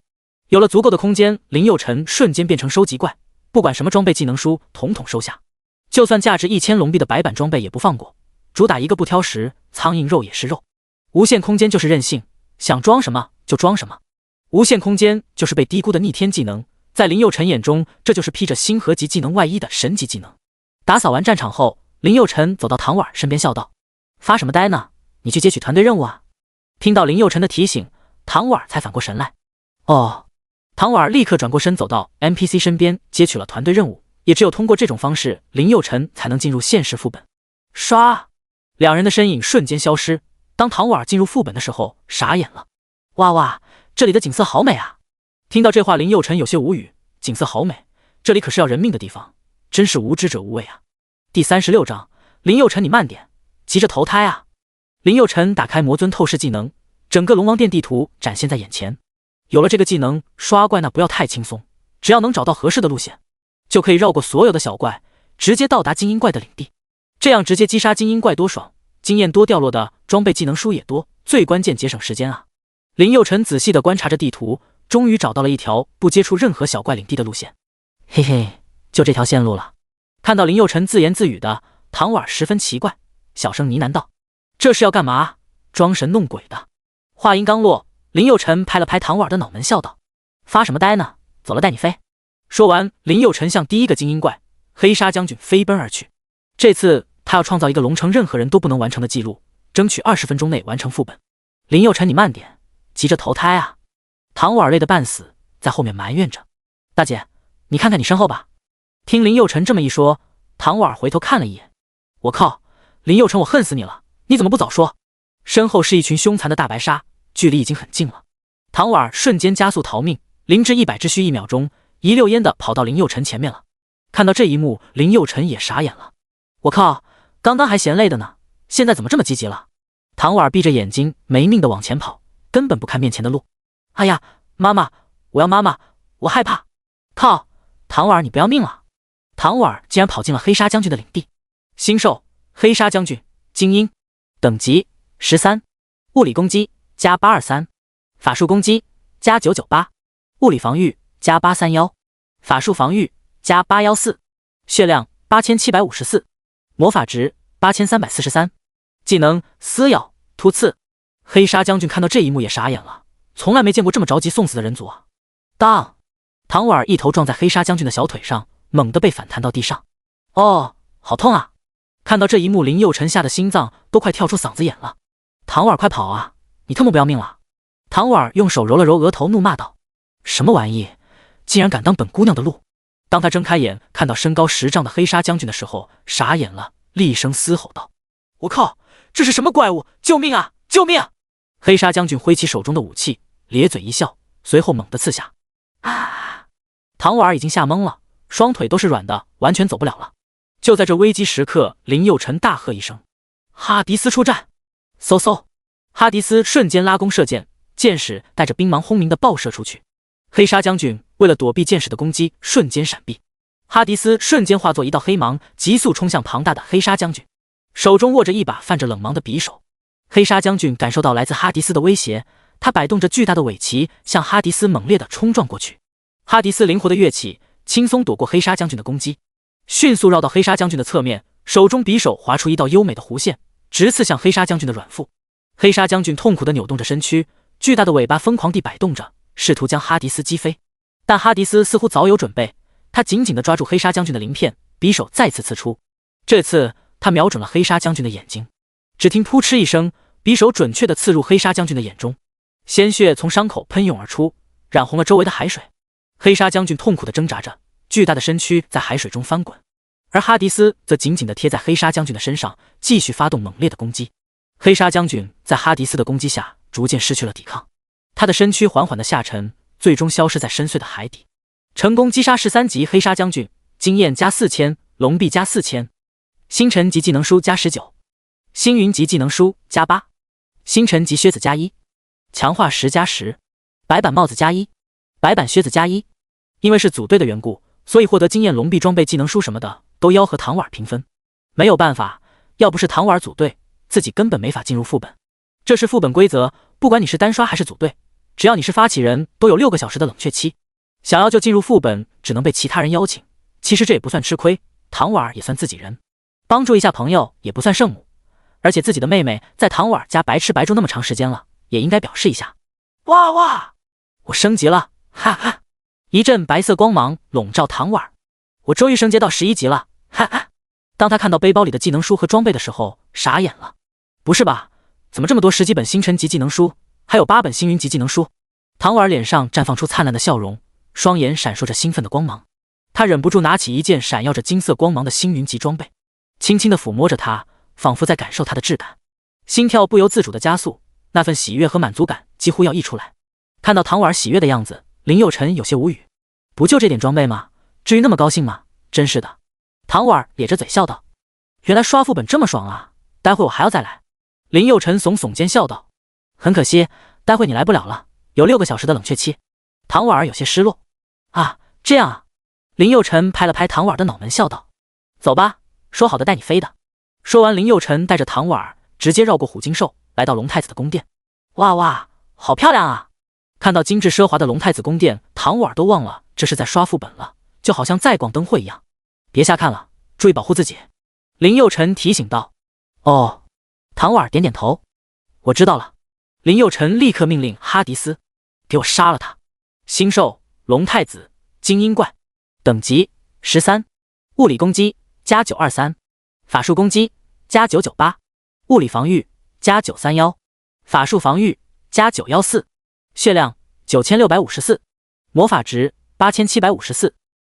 有了足够的空间，林佑辰瞬间变成收集怪，不管什么装备技能书统统收下，就算价值1000龙币的白板装备也不放过，主打一个不挑食，苍蝇肉也是肉。无限空间就是任性，想装什么就装什么。无限空间就是被低估的逆天技能，在林佑辰眼中，这就是披着星河级技能外衣的神级技能。打扫完战场后，林佑辰走到唐婉身边笑道：“发什么呆呢？你去接取团队任务啊！”听到林佑辰的提醒，唐婉才反过神来。哦，唐婉立刻转过身走到 NPC 身边接取了团队任务，也只有通过这种方式，林佑辰才能进入现实副本。刷！两人的身影瞬间消失。当唐婉进入副本的时候，傻眼了。哇哇，这里的景色好美啊！听到这话，林佑辰有些无语。景色好美，这里可是要人命的地方，真是无知者无畏啊！第36章，林佑辰你慢点，急着投胎啊！林佑辰打开魔尊透视技能，整个龙王殿地图展现在眼前。有了这个技能，刷怪那不要太轻松，只要能找到合适的路线，就可以绕过所有的小怪，直接到达精英怪的领地。这样直接击杀精英怪多爽，经验多，掉落的装备技能书也多，最关键节省时间啊！林佑辰仔细地观察着地图，终于找到了一条不接触任何小怪领地的路线。嘿嘿，就这条线路了。看到林佑辰自言自语的，唐婉十分奇怪，小声呢喃道：“这是要干嘛？装神弄鬼的。”话音刚落，林佑辰拍了拍唐婉的脑门，笑道：“发什么呆呢？走了，带你飞。”说完，林佑辰向第一个精英怪黑沙将军飞奔而去。这次他要创造一个龙城任何人都不能完成的记录，争取20分钟内完成副本。林佑辰，你慢点，急着投胎啊！唐婉累得半死，在后面埋怨着：“大姐，你看看你身后吧。”听林佑辰这么一说，唐婉回头看了一眼，我靠，林佑辰，我恨死你了！你怎么不早说？身后是一群凶残的大白鲨，距离已经很近了。唐婉瞬间加速逃命，0至100只需1秒钟，一溜烟的跑到林佑辰前面了。看到这一幕，林佑辰也傻眼了。我靠，刚刚还嫌累的呢，现在怎么这么积极了？唐婉闭着眼睛没命的往前跑，根本不看面前的路。哎呀，妈妈，我要妈妈，我害怕！靠，唐婉你不要命了！唐婉竟然跑进了黑沙将军的领地。星兽黑沙将军，精英，等级13，物理攻击加823，法术攻击加998，物理防御加831，法术防御加814，血量8754，魔法值8343，技能撕咬突刺。黑沙将军看到这一幕也傻眼了，从来没见过这么着急送死的人族啊！当，唐婉一头撞在黑沙将军的小腿上，猛地被反弹到地上。哦，好痛啊！看到这一幕，林佑辰吓得心脏都快跳出嗓子眼了。唐婉快跑啊，你特么不要命了！唐婉用手揉了揉额头，怒骂道：“什么玩意，竟然敢当本姑娘的路！”当他睁开眼看到身高10丈的黑沙将军的时候，傻眼了，厉声嘶吼道：“我靠，这是什么怪物？救命啊！救命啊！”黑沙将军挥起手中的武器，咧嘴一笑，随后猛地刺下。啊！唐婉已经吓懵了，双腿都是软的，完全走不了了。就在这危机时刻，林佑辰大喝一声：“哈迪斯出战！”嗖嗖，哈迪斯瞬间拉弓射箭，箭矢带着冰芒轰鸣的爆射出去。黑沙将军为了躲避箭矢的攻击，瞬间闪避。哈迪斯瞬间化作一道黑芒，急速冲向庞大的黑沙将军，手中握着一把泛着冷芒的匕首。黑沙将军感受到来自哈迪斯的威胁，他摆动着巨大的尾鳍，向哈迪斯猛烈的冲撞过去。哈迪斯灵活的跃起，轻松躲过黑沙将军的攻击，迅速绕到黑沙将军的侧面，手中匕首划出一道优美的弧线，直刺向黑沙将军的软腹。黑沙将军痛苦地扭动着身躯，巨大的尾巴疯狂地摆动着，试图将哈迪斯击飞。但哈迪斯似乎早有准备，他紧紧地抓住黑沙将军的鳞片，匕首再次刺出。这次他瞄准了黑沙将军的眼睛，只听扑哧一声，匕首准确地刺入黑沙将军的眼中，鲜血从伤口喷涌而出，染红了周围的海水。黑沙将军痛苦地挣扎着，巨大的身躯在海水中翻滚，而哈迪斯则紧紧地贴在黑沙将军的身上，继续发动猛烈的攻击。黑沙将军在哈迪斯的攻击下逐渐失去了抵抗，他的身躯缓缓地下沉，最终消失在深邃的海底。成功击杀13级黑沙将军，经验加4000，龙币加4000，星辰级技能书加19，星云级技能书加8，星辰级靴子加1，强化10加10，白板帽子加1，白板靴子加1。因为是组队的缘故，所以获得经验、龙币、装备、技能书什么的都要和唐婉平分。没有办法，要不是唐婉组队，自己根本没法进入副本。这是副本规则，不管你是单刷还是组队，只要你是发起人，都有6个小时的冷却期。想要就进入副本，只能被其他人邀请。其实这也不算吃亏，唐婉也算自己人，帮助一下朋友也不算圣母。而且自己的妹妹在唐婉家白吃白住那么长时间了，也应该表示一下。哇哇！我升级了，哈哈！一阵白色光芒笼罩唐婉，我终于升阶到11级了，哈哈！当他看到背包里的技能书和装备的时候，傻眼了。不是吧？怎么这么多10几本星辰级技能书，还有8本星云级技能书？唐婉脸上绽放出灿烂的笑容，双眼闪烁着兴奋的光芒。他忍不住拿起一件闪耀着金色光芒的星云级装备，轻轻地抚摸着它，仿佛在感受它的质感。心跳不由自主的加速，那份喜悦和满足感几乎要溢出来。看到唐婉喜悦的样子，林佑辰有些无语。不就这点装备吗？至于那么高兴吗？真是的。唐婉咧着嘴笑道：“原来刷副本这么爽啊，待会我还要再来。”林佑辰耸耸肩笑道：“很可惜，待会你来不了了，有6个小时的冷却期。”唐婉儿有些失落。啊，这样啊。林佑辰拍了拍唐婉儿的脑门笑道：“走吧，说好的带你飞的。”说完，林佑辰带着唐婉儿直接绕过虎鲸兽，来到龙太子的宫殿。哇哇，好漂亮啊！看到精致奢华的龙太子宫殿，唐婉儿都忘了这是在刷副本了，就好像在逛灯会一样。别瞎看了，注意保护自己。林佑辰提醒道。哦，唐婉儿点点头。我知道了。林佑辰立刻命令哈迪斯，给我杀了他。星兽龙太子精英怪，等级13，物理攻击加923，法术攻击加998，物理防御加931，法术防御加914，血量9654，魔法值8754。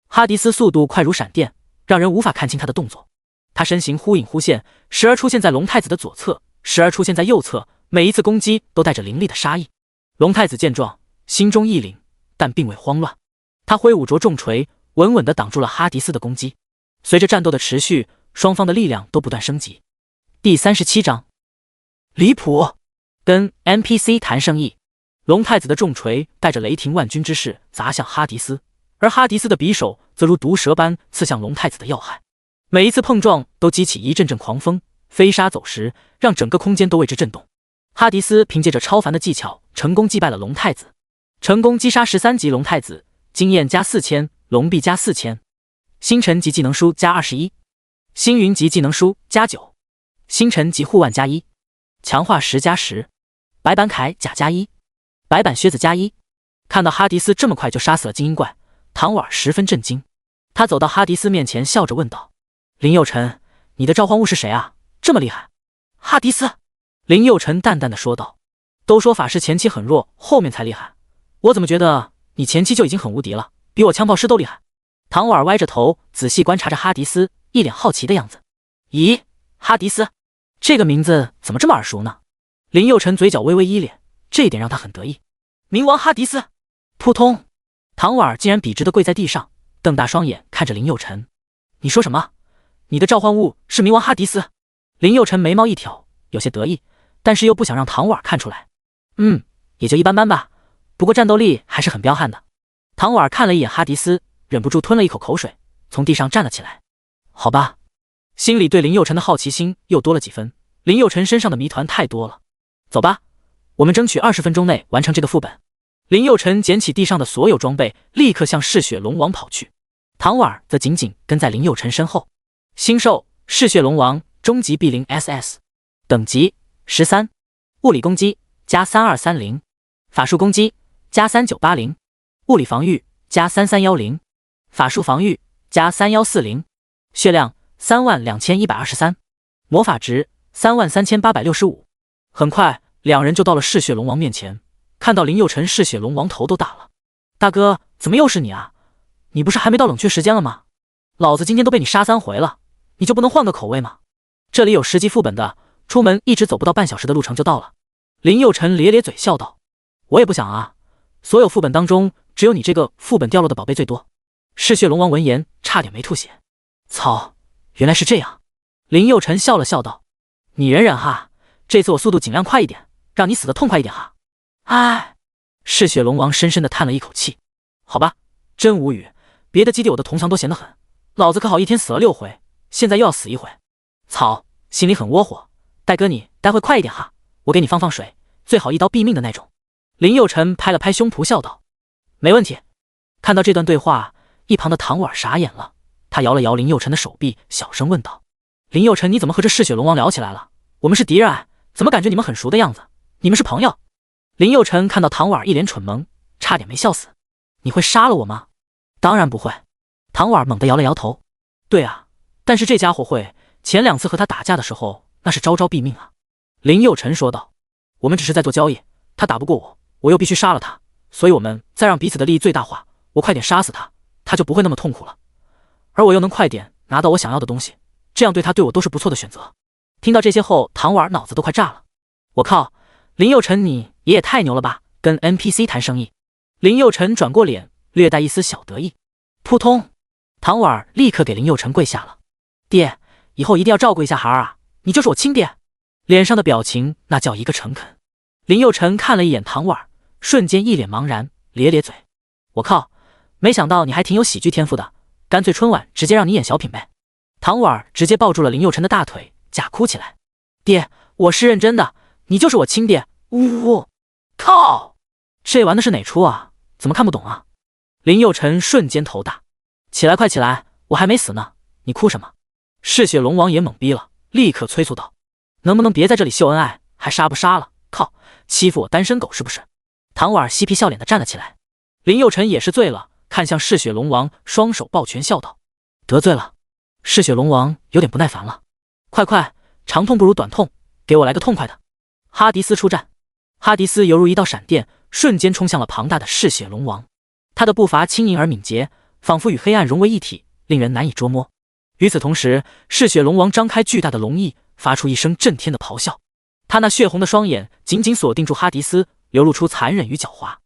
哈迪斯速度快如闪电，让人无法看清他的动作。他身形忽隐忽现，时而出现在龙太子的左侧，时而出现在右侧，每一次攻击都带着凌厉的杀意。龙太子见状，心中一凛，但并未慌乱。他挥舞着重锤，稳稳地挡住了哈迪斯的攻击。随着战斗的持续，双方的力量都不断升级。第37章，离谱！跟 NPC 谈生意。龙太子的重锤带着雷霆万钧之势砸向哈迪斯，而哈迪斯的匕首则如毒蛇般刺向龙太子的要害。每一次碰撞都激起一阵阵狂风，飞沙走石，让整个空间都为之震动。哈迪斯凭借着超凡的技巧，成功击败了龙太子，成功击杀13级龙太子，经验加4000，龙币加4000，星辰级技能书加21，星云级技能书加9，星辰级护腕加1，强化10加10，白板铠甲加1，白板靴子加1。看到哈迪斯这么快就杀死了精英怪，唐婉十分震惊。他走到哈迪斯面前，笑着问道：“林佑辰，你的召唤物是谁啊？这么厉害？”哈迪斯，林佑辰淡淡的说道：“都说法师前期很弱，后面才厉害，我怎么觉得你前期就已经很无敌了，比我枪炮师都厉害？”唐婉歪着头仔细观察着哈迪斯，一脸好奇的样子。咦，哈迪斯这个名字怎么这么耳熟呢？林佑辰嘴角微微一咧，这一点让他很得意。冥王哈迪斯！扑通！唐婉竟然笔直的跪在地上，瞪大双眼看着林佑辰。你说什么？你的召唤物是冥王哈迪斯？林佑辰眉毛一挑，有些得意，但是又不想让唐婉看出来。也就一般般吧，不过战斗力还是很彪悍的。唐婉看了一眼哈迪斯，忍不住吞了一口口水，从地上站了起来。好吧，心里对林佑辰的好奇心又多了几分。林佑辰身上的谜团太多了。走吧，我们争取20分钟内完成这个副本。林佑辰捡起地上的所有装备，立刻向嗜血龙王跑去。唐婉则紧紧跟在林佑辰身后。星兽嗜血龙王终极臂灵 SS， 等级13，物理攻击加3230，法术攻击加3980，物理防御加3310，法术防御加3140，血量32123，魔法值33865。很快，两人就到了嗜血龙王面前。看到林佑辰，嗜血龙王头都大了。大哥，怎么又是你啊？你不是还没到冷却时间了吗？老子今天都被你杀3回了，你就不能换个口味吗？这里有10级副本的，出门一直走不到半小时的路程就到了。林佑辰咧咧嘴笑道：“我也不想啊，所有副本当中，只有你这个副本掉落的宝贝最多。”嗜血龙王闻言差点没吐血。操，原来是这样。林佑辰笑了笑道：“你忍忍哈，这次我速度尽量快一点，让你死得痛快一点哈。”唉，嗜血龙王深深的叹了一口气。好吧，真无语，别的基地我的同乡都闲得很，老子可好一天死了6回，现在又要死1回。操，心里很窝火。戴哥你待会快一点哈，我给你放水，最好一刀毙命的那种。林佑辰拍了拍胸脯笑道：“没问题。”看到这段对话，一旁的唐婉傻眼了，他摇了摇林佑辰的手臂，小声问道：“林佑辰，你怎么和这嗜血龙王聊起来了？我们是敌人哎，怎么感觉你们很熟的样子？你们是朋友？”林佑辰看到唐婉一脸蠢萌，差点没笑死。你会杀了我吗？当然不会。唐婉猛地摇了摇头。对啊，但是这家伙会，前2次和他打架的时候，那是招招毙命啊。林佑辰说道。我们只是在做交易，他打不过我，我又必须杀了他，所以我们再让彼此的利益最大化，我快点杀死他，他就不会那么痛苦了。而我又能快点拿到我想要的东西，这样对他对我都是不错的选择。听到这些后，唐婉脑子都快炸了。我靠，林佑辰你也太牛了吧，跟 NPC 谈生意。林佑辰转过脸，略带一丝小得意。扑通，唐婉立刻给林佑辰跪下了。爹，以后一定要照顾一下孩儿啊，你就是我亲爹。脸上的表情那叫一个诚恳。林佑辰看了一眼唐婉，瞬间一脸茫然，咧咧嘴：“我靠，没想到你还挺有喜剧天赋的，干脆春晚直接让你演小品呗。”唐婉直接抱住了林佑辰的大腿，假哭起来：“爹，我是认真的，你就是我亲爹！”呜呜，靠！这玩的是哪出啊？怎么看不懂啊？林佑辰瞬间头大，起来，快起来，我还没死呢，你哭什么？嗜血龙王也懵逼了，立刻催促道：“能不能别在这里秀恩爱，还杀不杀了？靠，欺负我单身狗是不是？”唐婉嬉皮笑脸的站了起来。林佑辰也是醉了，看向嗜血龙王，双手抱拳笑道：“得罪了。”嗜血龙王有点不耐烦了：“快，长痛不如短痛，给我来个痛快的！”哈迪斯出战。哈迪斯犹如一道闪电，瞬间冲向了庞大的嗜血龙王。他的步伐轻盈而敏捷，仿佛与黑暗融为一体，令人难以捉摸。与此同时，嗜血龙王张开巨大的龙翼，发出一声震天的咆哮。他那血红的双眼紧紧锁定住哈迪斯，流露出残忍与狡猾。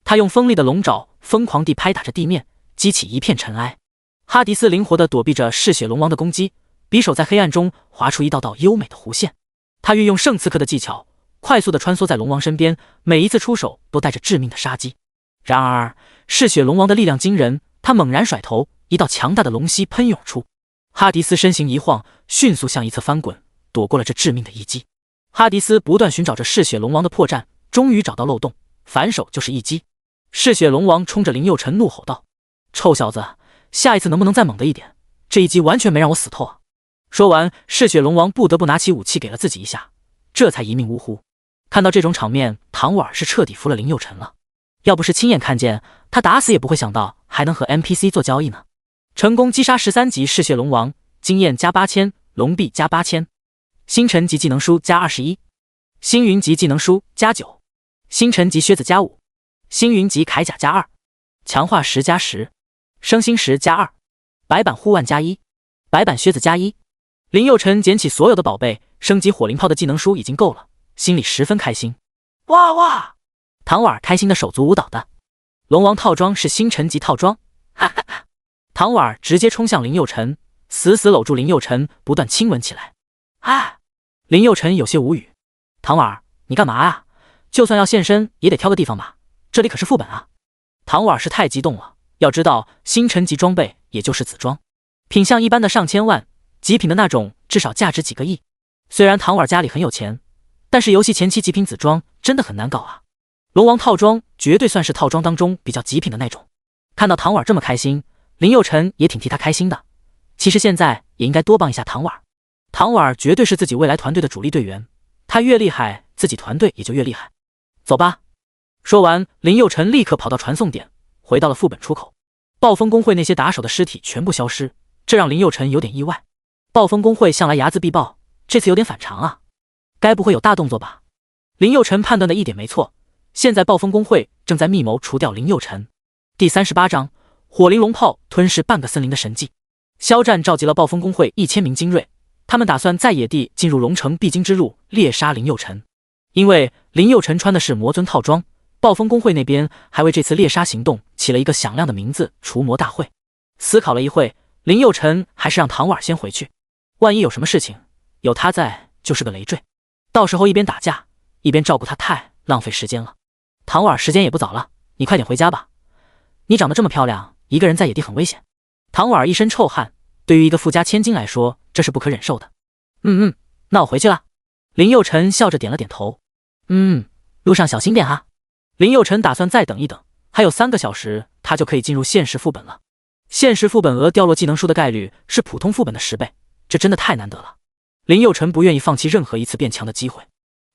他用锋利的龙爪疯狂地拍打着地面，激起一片尘埃。哈迪斯灵活地躲避着嗜血龙王的攻击，匕首在黑暗中划出一道道优美的弧线。他运用圣刺客的技巧，快速地穿梭在龙王身边，每一次出手都带着致命的杀机。然而，嗜血龙王的力量惊人，他猛然甩头，一道强大的龙息喷涌出。哈迪斯身形一晃，迅速向一侧翻滚，躲过了这致命的一击。哈迪斯不断寻找着嗜血龙王的破绽，终于找到漏洞，反手就是一击。嗜血龙王冲着林佑辰怒吼道：“臭小子，下一次能不能再猛的一点？这一击完全没让我死透啊！”说完，嗜血龙王不得不拿起武器给了自己一下，这才一命呜呼。看到这种场面，唐婉是彻底服了林佑辰了。要不是亲眼看见，他打死也不会想到还能和 NPC 做交易呢。成功击杀13级嗜血龙王，经验加8000，龙币加8000，星辰级技能书加21，星云级技能书加9，星辰级靴子加5，星云级铠甲加2，强化石加10，升星石加2，白板护腕加1，白板靴子加1。林佑辰捡起所有的宝贝，升级火灵炮的技能书已经够了，心里十分开心。哇哇！唐婉开心的手足舞蹈的。龙王套装是星辰级套装，哈哈哈！唐婉直接冲向林佑辰，死死搂住林佑辰，不断亲吻起来。啊！林佑辰有些无语。唐婉，你干嘛啊？就算要现身，也得挑个地方吧，这里可是副本啊！唐婉是太激动了，要知道星辰级装备也就是紫装，品相一般的上千万，极品的那种至少价值几个亿。虽然唐婉家里很有钱，但是游戏前期极品紫装真的很难搞啊。龙王套装绝对算是套装当中比较极品的那种。看到唐婉这么开心，林佑辰也挺替他开心的。其实现在也应该多帮一下唐婉，唐婉绝对是自己未来团队的主力队员，他越厉害，自己团队也就越厉害。走吧。说完，林佑辰立刻跑到传送点，回到了副本出口。暴风公会那些打手的尸体全部消失，这让林佑辰有点意外。暴风公会向来睚眦必报，这次有点反常啊，该不会有大动作吧？林佑辰判断的一点没错，现在暴风公会正在密谋除掉林佑辰。第38章火灵龙炮吞噬半个森林的神迹。肖战召集了暴风公会1000名精锐，他们打算在野地进入龙城必经之路猎杀林佑辰。因为林佑辰穿的是魔尊套装，暴风公会那边还为这次猎杀行动起了一个响亮的名字——除魔大会。思考了一会，林佑辰还是让唐婉先回去，万一有什么事情，有他在就是个累赘，到时候一边打架一边照顾他太浪费时间了。唐婉，时间也不早了，你快点回家吧，你长得这么漂亮，一个人在野地很危险。唐婉一身臭汗，对于一个富家千金来说，这是不可忍受的。那我回去了。林佑辰笑着点了点头。路上小心点哈。林佑辰打算再等一等，还有3个小时，他就可以进入现实副本了。现实副本额掉落技能书的概率是普通副本的10倍，这真的太难得了。林佑辰不愿意放弃任何一次变强的机会。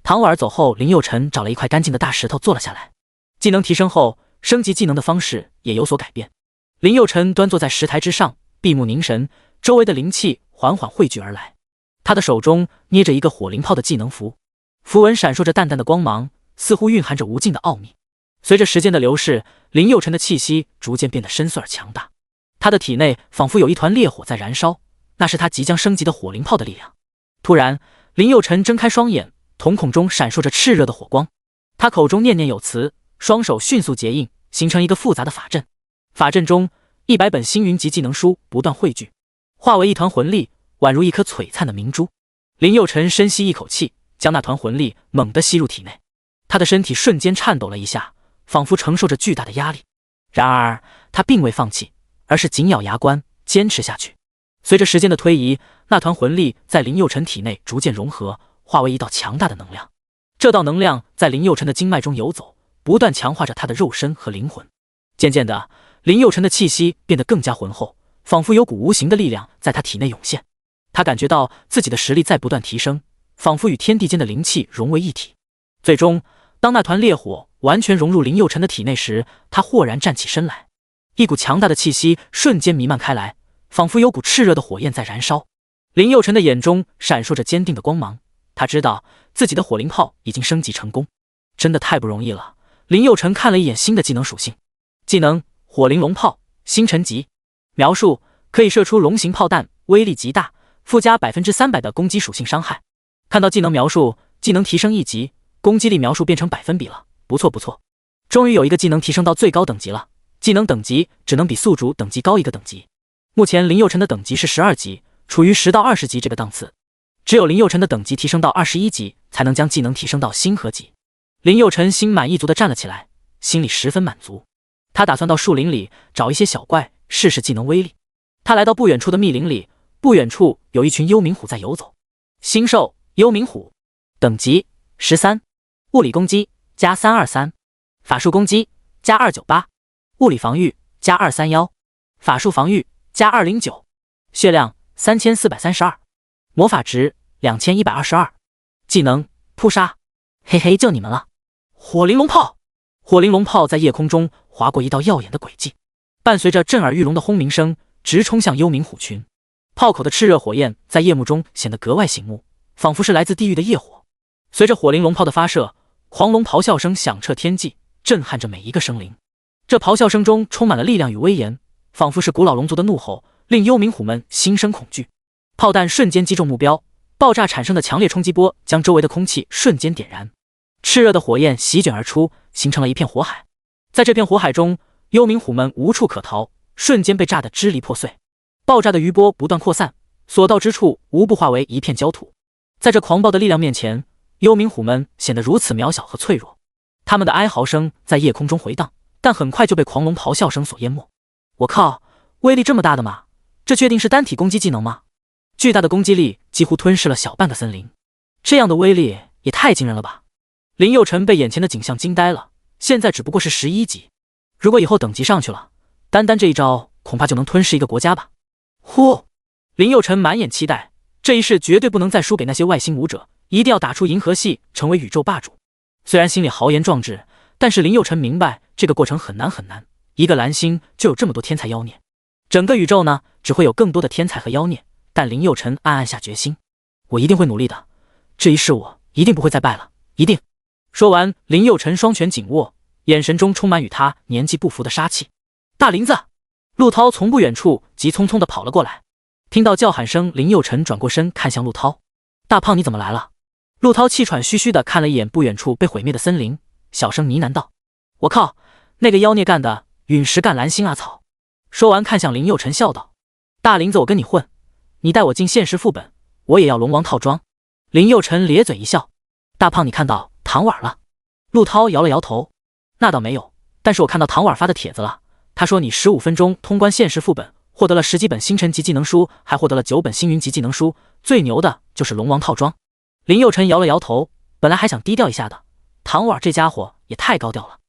唐婉走后，林佑辰找了一块干净的大石头坐了下来。技能提升后，升级技能的方式也有所改变。林佑辰端坐在石台之上，闭目凝神，周围的灵气缓缓汇聚而来。他的手中捏着一个火灵炮的技能符，符文闪烁着淡淡的光芒，似乎蕴含着无尽的奥秘。随着时间的流逝，林佑辰的气息逐渐变得深邃而强大，他的体内仿佛有一团烈火在燃烧，那是他即将升级的火灵炮的力量。突然，林佑辰睁开双眼，瞳孔中闪烁着炽热的火光，他口中念念有词，双手迅速结印，形成一个复杂的法阵。法阵中100本星云级技能书不断汇聚，化为一团魂力，宛如一颗璀璨的明珠。林佑辰深吸一口气，将那团魂力猛地吸入体内。他的身体瞬间颤抖了一下，仿佛承受着巨大的压力。然而他并未放弃，而是紧咬牙关，坚持下去。随着时间的推移，那团魂力在林佑辰体内逐渐融合，化为一道强大的能量。这道能量在林佑辰的经脉中游走，不断强化着他的肉身和灵魂。渐渐的，林佑辰的气息变得更加浑厚，仿佛有股无形的力量在他体内涌现。他感觉到自己的实力在不断提升，仿佛与天地间的灵气融为一体。最终，当那团烈火完全融入林佑辰的体内时，他豁然站起身来，一股强大的气息瞬间弥漫开来，仿佛有股炽热的火焰在燃烧。林佑辰的眼中闪烁着坚定的光芒，他知道自己的火灵炮已经升级成功，真的太不容易了。林佑辰看了一眼新的技能属性，技能火灵龙炮，星辰级，描述可以射出龙形炮弹，威力极大，附加 300% 的攻击属性伤害。看到技能描述，技能提升1级，攻击力描述变成百分比了，不错不错。终于有一个技能提升到最高等级了，技能等级只能比宿主等级高一个等级。目前林佑辰的等级是12级，处于10到20级这个档次，只有林佑辰的等级提升到21级，才能将技能提升到星河级。林佑辰心满意足地站了起来，心里十分满足。他打算到树林里找一些小怪试试技能威力。他来到不远处的密林里，不远处有一群幽冥虎在游走。星兽幽冥虎，等级13，物理攻击加323，法术攻击加298，物理防御加231，法术防御加209，血量3432，魔法值2122，技能扑杀。嘿嘿，就你们了。火灵龙炮，火灵龙炮在夜空中划过一道耀眼的轨迹，伴随着震耳欲聋的轰鸣声，直冲向幽冥虎群。炮口的炽热火焰在夜幕中显得格外醒目，仿佛是来自地狱的业火。随着火灵龙炮的发射，狂龙咆哮声响彻天际，震撼着每一个生灵。这咆哮声中充满了力量与威严，仿佛是古老龙族的怒吼，令幽冥虎们心生恐惧。炮弹瞬间击中目标，爆炸产生的强烈冲击波将周围的空气瞬间点燃，炽热的火焰席卷而出，形成了一片火海。在这片火海中，幽冥虎们无处可逃，瞬间被炸得支离破碎。爆炸的余波不断扩散，所到之处无不化为一片焦土。在这狂暴的力量面前，幽冥虎们显得如此渺小和脆弱。他们的哀嚎声在夜空中回荡，但很快就被狂龙咆哮声所淹没。我靠，威力这么大的吗？这确定是单体攻击技能吗？巨大的攻击力几乎吞噬了小半个森林，这样的威力也太惊人了吧！林佑辰被眼前的景象惊呆了，现在只不过是11级，如果以后等级上去了，单单这一招恐怕就能吞噬一个国家吧。呼！林佑辰满眼期待，这一世绝对不能再输给那些外星武者，一定要打出银河系，成为宇宙霸主。虽然心里豪言壮志，但是林佑辰明白这个过程很难很难。一个蓝星就有这么多天才妖孽，整个宇宙呢，只会有更多的天才和妖孽。但林佑辰暗暗下决心，我一定会努力的，这一世我一定不会再败了，一定。说完，林佑辰双拳紧握，眼神中充满与他年纪不符的杀气。大林子！陆涛从不远处急匆匆地跑了过来，听到叫喊声，林佑辰转过身看向陆涛：大胖你怎么来了？陆涛气喘吁吁地看了一眼不远处被毁灭的森林，小声呢喃道：我靠，那个妖孽干的，陨石干蓝星啊操！说完看向林佑辰笑道：大林子我跟你混，你带我进现实副本，我也要龙王套装。林佑辰咧嘴一笑：大胖你看到唐婉了？陆涛摇了摇头：那倒没有，但是我看到唐婉发的帖子了，他说你15分钟通关现实副本，获得了10几本星辰级技能书，还获得了9本星云级技能书，最牛的就是龙王套装。林佑辰摇了摇头，本来还想低调一下的，唐婉这家伙也太高调了，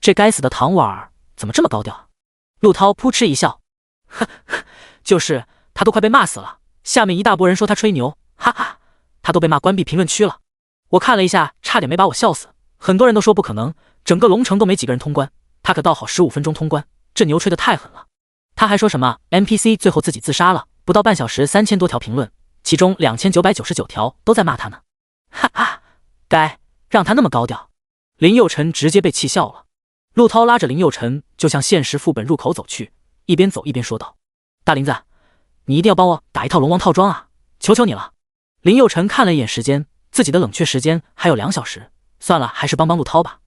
这该死的唐婉怎么这么高调啊？陆涛扑哧一笑：呵呵，就是他都快被骂死了，下面一大波人说他吹牛，哈哈，他都被骂关闭评论区了。我看了一下，差点没把我笑死，很多人都说不可能，整个龙城都没几个人通关，他可倒好15分钟通关，这牛吹得太狠了。他还说什么 NPC 最后自己自杀了，不到半小时3000多条评论，其中2999条都在骂他呢。哈哈，该让他那么高调。林佑辰直接被气笑了。陆涛拉着林佑辰就向现实副本入口走去，一边走一边说道：大林子，你一定要帮我打一套龙王套装啊，求求你了。林佑辰看了一眼时间，自己的冷却时间还有2小时，算了，还是帮陆涛吧。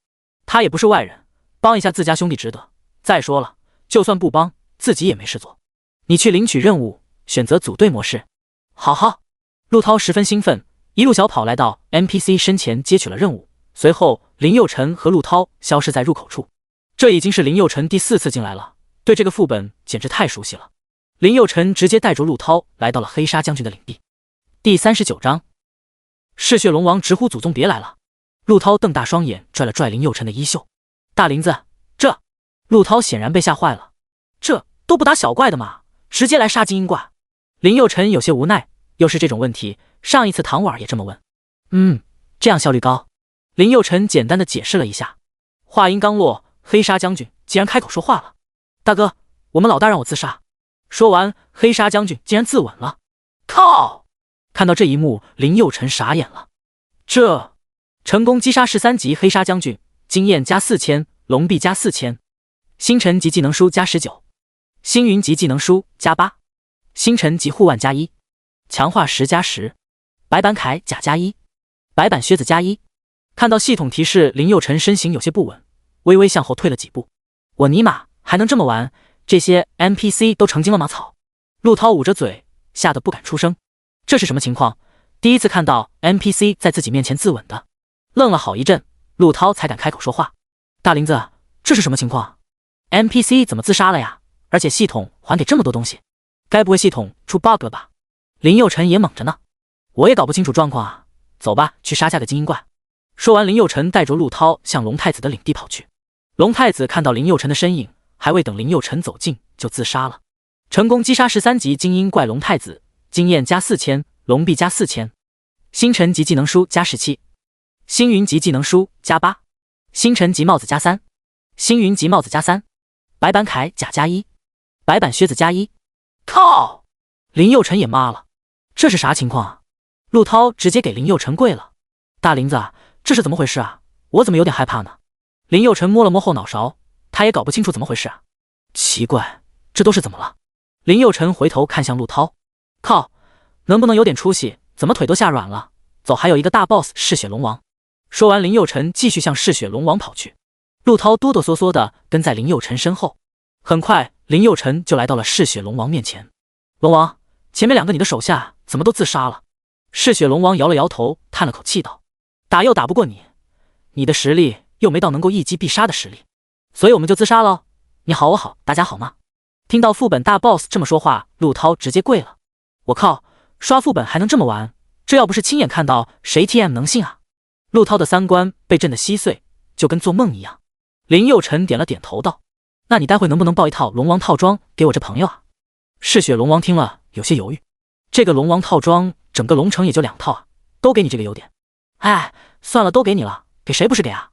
他也不是外人，帮一下自家兄弟值得。再说了，就算不帮，自己也没事做。你去领取任务，选择组队模式。好好。陆涛十分兴奋，一路小跑来到 NPC 身前接取了任务。随后，林佑辰和陆涛消失在入口处。这已经是林佑辰第4次进来了，对这个副本简直太熟悉了。林佑辰直接带着陆涛来到了黑沙将军的领地。第39章，嗜血龙王直呼祖宗别来了。陆涛瞪大双眼，拽了拽林佑辰的衣袖。大林子，这……陆涛显然被吓坏了，这都不打小怪的吗？直接来杀精英怪。林佑辰有些无奈，又是这种问题，上一次唐婉也这么问。这样效率高。林佑辰简单的解释了一下。话音刚落，黑沙将军竟然开口说话了：“大哥，我们老大让我自杀。”说完，黑沙将军竟然自刎了。靠！看到这一幕，林佑辰傻眼了。这成功击杀13级黑沙将军，经验加4000，龙币加4000，星辰级技能书加19，星云级技能书加8，星辰级护腕加1，强化10加10，白板铠甲加1，白板靴子加1。看到系统提示，林佑辰身形有些不稳，微微向后退了几步。我尼玛，还能这么玩？这些 NPC 都成精了吗？操！陆涛捂着嘴，吓得不敢出声。这是什么情况？第一次看到 NPC 在自己面前自刎的。愣了好一阵，陆涛才敢开口说话。大林子，这是什么情况？ NPC 怎么自杀了呀？而且系统还给这么多东西，该不会系统出 bug 了吧？林佑辰也懵着呢。我也搞不清楚状况啊。走吧，去杀下个精英怪。说完，林佑辰带着陆涛向龙太子的领地跑去。龙太子看到林佑辰的身影，还未等林佑辰走近就自杀了。成功击杀13级精英怪龙太子，经验加4000，龙币加4000，星辰级技能书加17，星云级技能书加8，星辰级帽子加3，星云级帽子加3，白板铠甲加1，白板靴子加1。靠！林佑辰也骂了，这是啥情况啊？陆涛直接给林佑辰跪了。大林子，这是怎么回事啊？我怎么有点害怕呢？林佑辰摸了摸后脑勺，他也搞不清楚怎么回事啊。奇怪，这都是怎么了？林佑辰回头看向陆涛，靠，能不能有点出息？怎么腿都吓软了？走，还有一个大 boss 嗜血龙王。说完，林佑辰继续向嗜血龙王跑去。陆涛哆哆嗦嗦的跟在林佑辰身后。很快，林佑辰就来到了嗜血龙王面前。龙王，前面2个你的手下怎么都自杀了？嗜血龙王摇了摇头，叹了口气道：“打又打不过你，你的实力又没到能够一击必杀的实力，所以我们就自杀了。你好我好，大家好吗？”听到副本大 boss 这么说话，陆涛直接跪了。我靠，刷副本还能这么玩？这要不是亲眼看到，谁 TM 能信啊？陆涛的三观被震得稀碎，就跟做梦一样。林佑辰点了点头道：“那你待会能不能报一套龙王套装给我这朋友啊？”嗜血龙王听了有些犹豫，这个龙王套装整个龙城也就2套啊，都给你这个优点。哎，算了，都给你了，给谁不是给啊？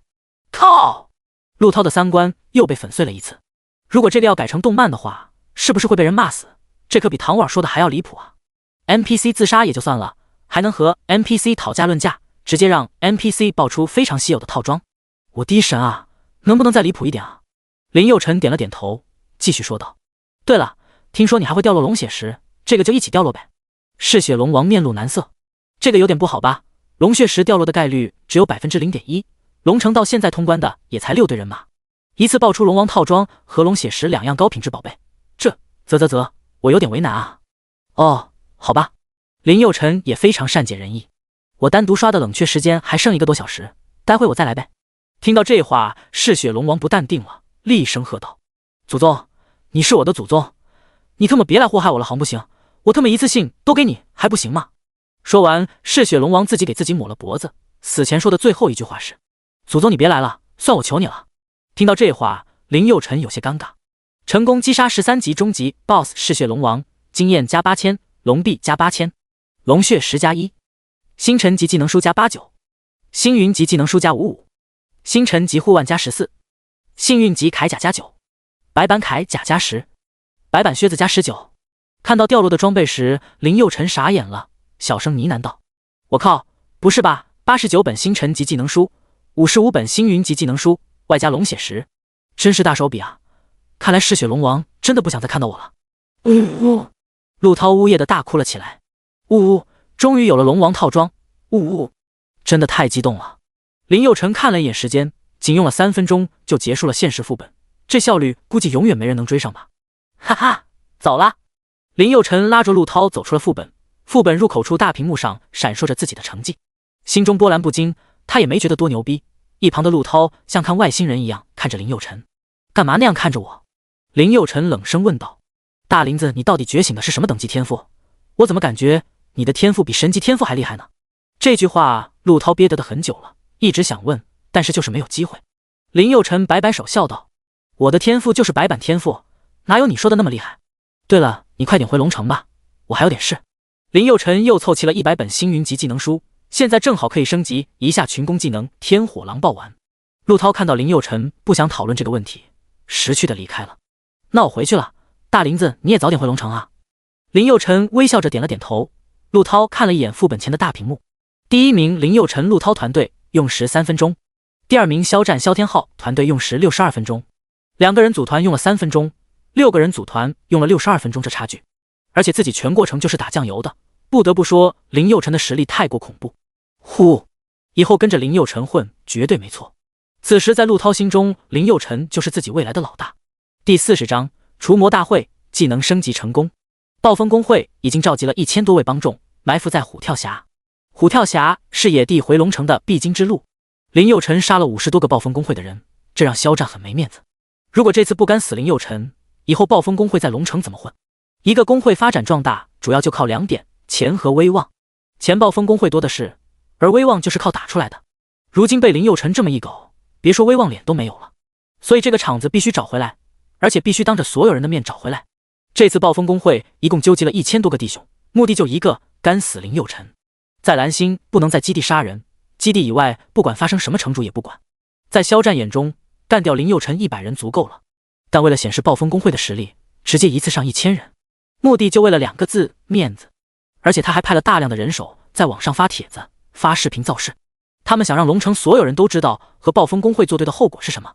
靠！陆涛的三观又被粉碎了一次。如果这个要改成动漫的话，是不是会被人骂死？这可比唐婉说的还要离谱啊！ NPC 自杀也就算了，还能和 NPC 讨价论价，直接让 NPC 爆出非常稀有的套装。我第一神啊，能不能再离谱一点啊？林佑辰点了点头，继续说道：“对了，听说你还会掉落龙血石，这个就一起掉落呗。”嗜血龙王面露难色，这个有点不好吧？龙血石掉落的概率只有 0.1%， 龙城到现在通关的也才6队人马，一次爆出龙王套装和龙血石2样高品质宝贝，这我有点为难啊。哦，好吧。林佑辰也非常善解人意，我单独刷的冷却时间还剩1个多小时，待会我再来呗。听到这话，嗜血龙王不淡定了，厉声喝道：“祖宗，你是我的祖宗，你他妈别来祸害我了，行不行？我他妈一次性都给你还不行吗？”说完，嗜血龙王自己给自己抹了脖子，死前说的最后一句话是：“祖宗你别来了，算我求你了。”听到这话，林佑辰有些尴尬。成功击杀13级终极 BOSS 嗜血龙王，经验加8000，龙币加8000，龙血10加1，星辰级技能书加89，星云级技能书加55，星辰级护腕加14，幸运级铠甲加9，白板铠甲加10，白板靴子加19。看到掉落的装备时，林佑辰傻眼了，小声呢喃道：“我靠，不是吧？89本星辰级技能书，55本星云级技能书，外加龙血石，真是大手笔啊！看来嗜血龙王真的不想再看到我了。”陆涛呜咽的大哭了起来。终于有了龙王套装，真的太激动了。林佑辰看了一眼时间，仅用了3分钟就结束了现实副本，这效率估计永远没人能追上吧。哈哈，走了。林佑辰拉着陆涛走出了副本，副本入口处大屏幕上闪烁着自己的成绩，心中波澜不惊，他也没觉得多牛逼。一旁的陆涛像看外星人一样看着林佑辰，干嘛那样看着我？林佑辰冷声问道。大林子，你到底觉醒的是什么等级天赋？我怎么感觉你的天赋比神级天赋还厉害呢？这句话陆涛憋得很久了，一直想问，但是就是没有机会。林佑辰摆摆手笑道，我的天赋就是白板天赋，哪有你说的那么厉害？对了，你快点回龙城吧，我还有点事。林佑辰又凑齐了100本星云级技能书，现在正好可以升级一下群攻技能天火狼暴丸。陆涛看到林佑辰不想讨论这个问题，识趣的离开了。那我回去了，大林子你也早点回龙城啊。林佑辰微笑着点了点头。陆涛看了一眼副本前的大屏幕，第一名林佑辰陆涛团队用时3分钟，第二名肖战肖天浩团队用时62分钟，2个人组团用了3分钟，6个人组团用了62分钟，这差距。而且自己全过程就是打酱油的，不得不说林佑辰的实力太过恐怖。呼，以后跟着林佑辰混绝对没错。此时在陆涛心中，林佑辰就是自己未来的老大。第40章除魔大会，技能升级成功。暴风公会已经召集了1000多位帮众，埋伏在虎跳峡。虎跳峡是野地回龙城的必经之路。林佑辰杀了50多个暴风公会的人，这让肖战很没面子。如果这次不敢死林佑辰，以后暴风公会在龙城怎么混？一个公会发展壮大，主要就靠2点：钱和威望。钱暴风公会多的是，而威望就是靠打出来的。如今被林佑辰这么一搞，别说威望脸都没有了。所以这个场子必须找回来，而且必须当着所有人的面找回来。这次暴风公会一共纠集了1000多个弟兄，目的就一个，干死林佑辰。在蓝星不能在基地杀人，基地以外不管发生什么城主也不管。在肖战眼中，干掉林佑辰100人足够了，但为了显示暴风公会的实力，直接一次上1000人，目的就为了2个字：面子。而且他还派了大量的人手在网上发帖子、发视频造势，他们想让龙城所有人都知道和暴风公会作对的后果是什么，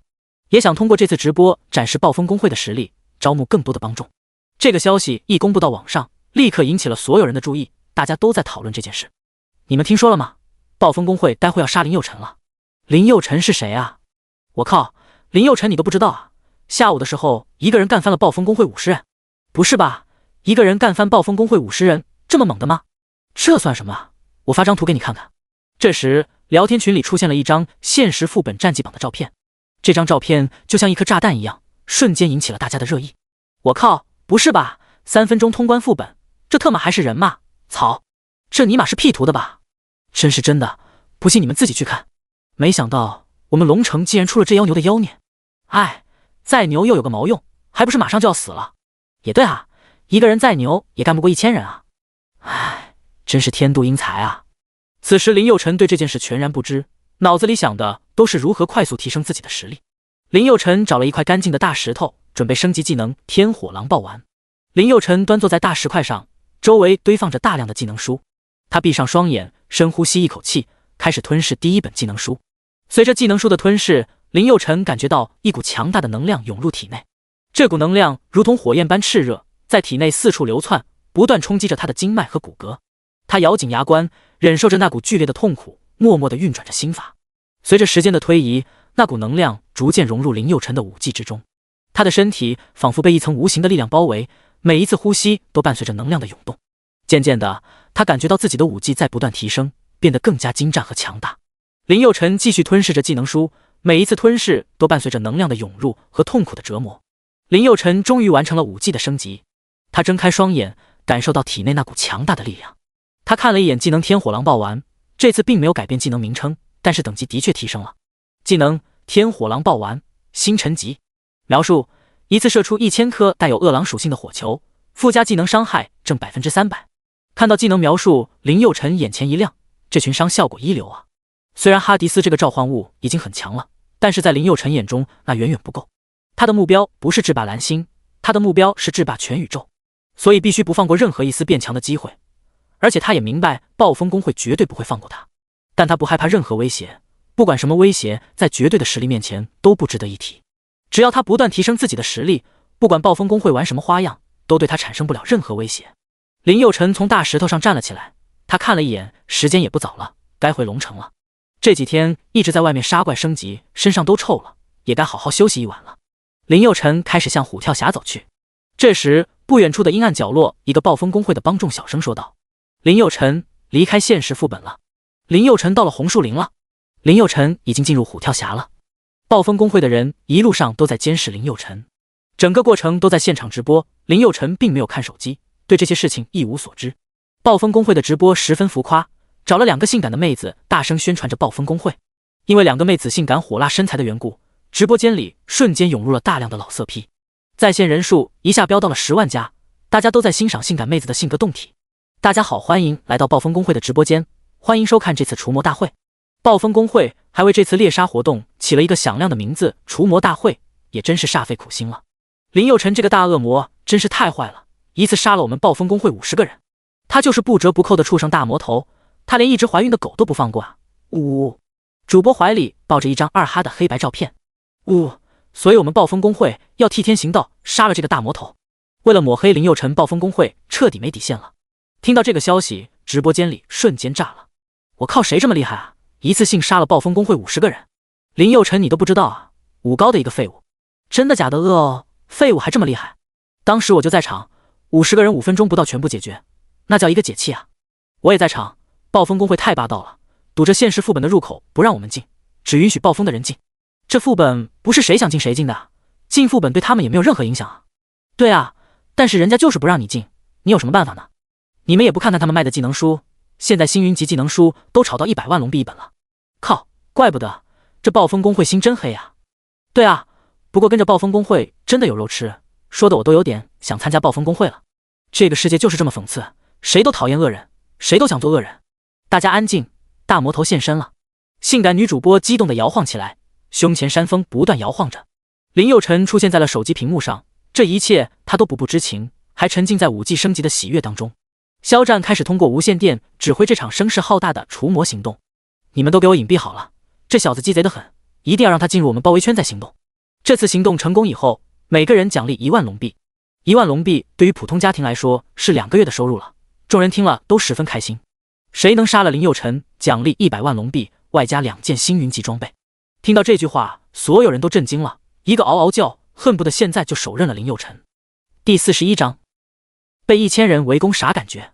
也想通过这次直播展示暴风公会的实力，招募更多的帮众。这个消息一公布到网上，立刻引起了所有人的注意，大家都在讨论这件事。你们听说了吗？暴风公会待会要杀林佑辰了。林佑辰是谁啊？我靠，林佑辰你都不知道啊？下午的时候一个人干翻了暴风公会50人。不是吧，一个人干翻暴风公会50人，这么猛的吗？这算什么啊？我发张图给你看看。这时聊天群里出现了一张现实副本战绩榜的照片，这张照片就像一颗炸弹一样，瞬间引起了大家的热议。我靠，不是吧，3分钟通关副本，这特么还是人吗？操，这尼玛是 P 图的吧？真是真的，不信你们自己去看。没想到我们龙城竟然出了这妖牛的妖孽。哎，再牛又有个毛用，还不是马上就要死了。也对啊，一个人再牛也干不过1000人啊。哎，真是天妒英才啊。此时林佑辰对这件事全然不知，脑子里想的都是如何快速提升自己的实力。林佑辰找了一块干净的大石头，准备升级技能天火狼暴丸。林佑辰端坐在大石块上，周围堆放着大量的技能书。他闭上双眼，深呼吸一口气，开始吞噬第1本技能书。随着技能书的吞噬，林佑辰感觉到一股强大的能量涌入体内，这股能量如同火焰般炽热，在体内四处流窜，不断冲击着他的经脉和骨骼。他咬紧牙关，忍受着那股剧烈的痛苦，默默地运转着心法。随着时间的推移，那股能量逐渐融入林佑辰的武技之中，他的身体仿佛被一层无形的力量包围，每一次呼吸都伴随着能量的涌动。渐渐的，他感觉到自己的武技在不断提升，变得更加精湛和强大。林佑辰继续吞噬着技能书，每一次吞噬都伴随着能量的涌入和痛苦的折磨。林佑辰终于完成了武技的升级，他睁开双眼，感受到体内那股强大的力量。他看了一眼技能天火狼暴丸，这次并没有改变技能名称，但是等级的确提升了。技能天火狼暴丸星辰级，描述一次射出1000颗带有恶狼属性的火球，附加技能伤害正 300%。 看到技能描述，林佑辰眼前一亮，这群伤效果一流啊。虽然哈迪斯这个召唤物已经很强了，但是在林佑辰眼中那远远不够。他的目标不是制霸蓝星，他的目标是制霸全宇宙，所以必须不放过任何一丝变强的机会。而且他也明白暴风公会绝对不会放过他，但他不害怕任何威胁，不管什么威胁，在绝对的实力面前都不值得一提。只要他不断提升自己的实力，不管暴风公会玩什么花样，都对他产生不了任何威胁。林佑辰从大石头上站了起来，他看了一眼，时间也不早了，该回龙城了。这几天一直在外面杀怪升级，身上都臭了，也该好好休息一晚了。林佑辰开始向虎跳峡走去。这时，不远处的阴暗角落，一个暴风公会的帮众小声说道：“林佑辰离开现实副本了。林佑辰到了红树林了。林佑辰已经进入虎跳峡了。暴风公会的人一路上都在监视林佑辰，整个过程都在现场直播。林佑辰并没有看手机，对这些事情一无所知。暴风公会的直播十分浮夸，找了2个性感的妹子大声宣传着暴风公会。因为2个妹子性感火辣身材的缘故，直播间里瞬间涌入了大量的老色批，在线人数一下飙到了10万加，大家都在欣赏性感妹子的性格动体。大家好，欢迎来到暴风公会的直播间，欢迎收看这次除魔大会。暴风公会还为这次猎杀活动起了一个响亮的名字——除魔大会，也真是煞费苦心了。林佑辰这个大恶魔真是太坏了，一次杀了我们暴风公会50个人。他就是不折不扣的畜生大魔头，他连一只怀孕的狗都不放过啊！呜！主播怀里抱着一张2哈的黑白照片。呜！所以我们暴风公会要替天行道，杀了这个大魔头。为了抹黑林佑辰，暴风公会彻底没底线了。听到这个消息，直播间里瞬间炸了。我靠，谁这么厉害啊？一次性杀了暴风公会50个人。林佑辰你都不知道啊，5高的一个废物。真的假的？哦，废物还这么厉害。当时我就在场，50个人5分钟不到全部解决，那叫一个解气啊。我也在场，暴风公会太霸道了，堵着现实副本的入口不让我们进，只允许暴风的人进。这副本不是谁想进谁进的，进副本对他们也没有任何影响啊。对啊，但是人家就是不让你进，你有什么办法呢？你们也不看看他们卖的技能书，现在星云级技能书都炒到100万龙币一本了。靠，怪不得这暴风公会心真黑啊。对啊，不过跟着暴风公会真的有肉吃，说的我都有点想参加暴风公会了。这个世界就是这么讽刺，谁都讨厌恶人，谁都想做恶人。大家安静，大魔头现身了。性感女主播激动地摇晃起来，胸前山峰不断摇晃着。林佑辰出现在了手机屏幕上，这一切他都不知情，还沉浸在5G 升级的喜悦当中。肖战开始通过无线电指挥这场声势浩大的除魔行动。你们都给我隐蔽好了，这小子鸡贼得很，一定要让他进入我们包围圈再行动。这次行动成功以后，每个人奖励1万龙币。1万龙币对于普通家庭来说是2个月的收入了。众人听了都十分开心。谁能杀了林佑辰，奖励100万龙币，外加2件星云级装备。听到这句话，所有人都震惊了，一个嗷嗷叫，恨不得现在就手刃了林佑辰。第41章，被1000人围攻啥感觉？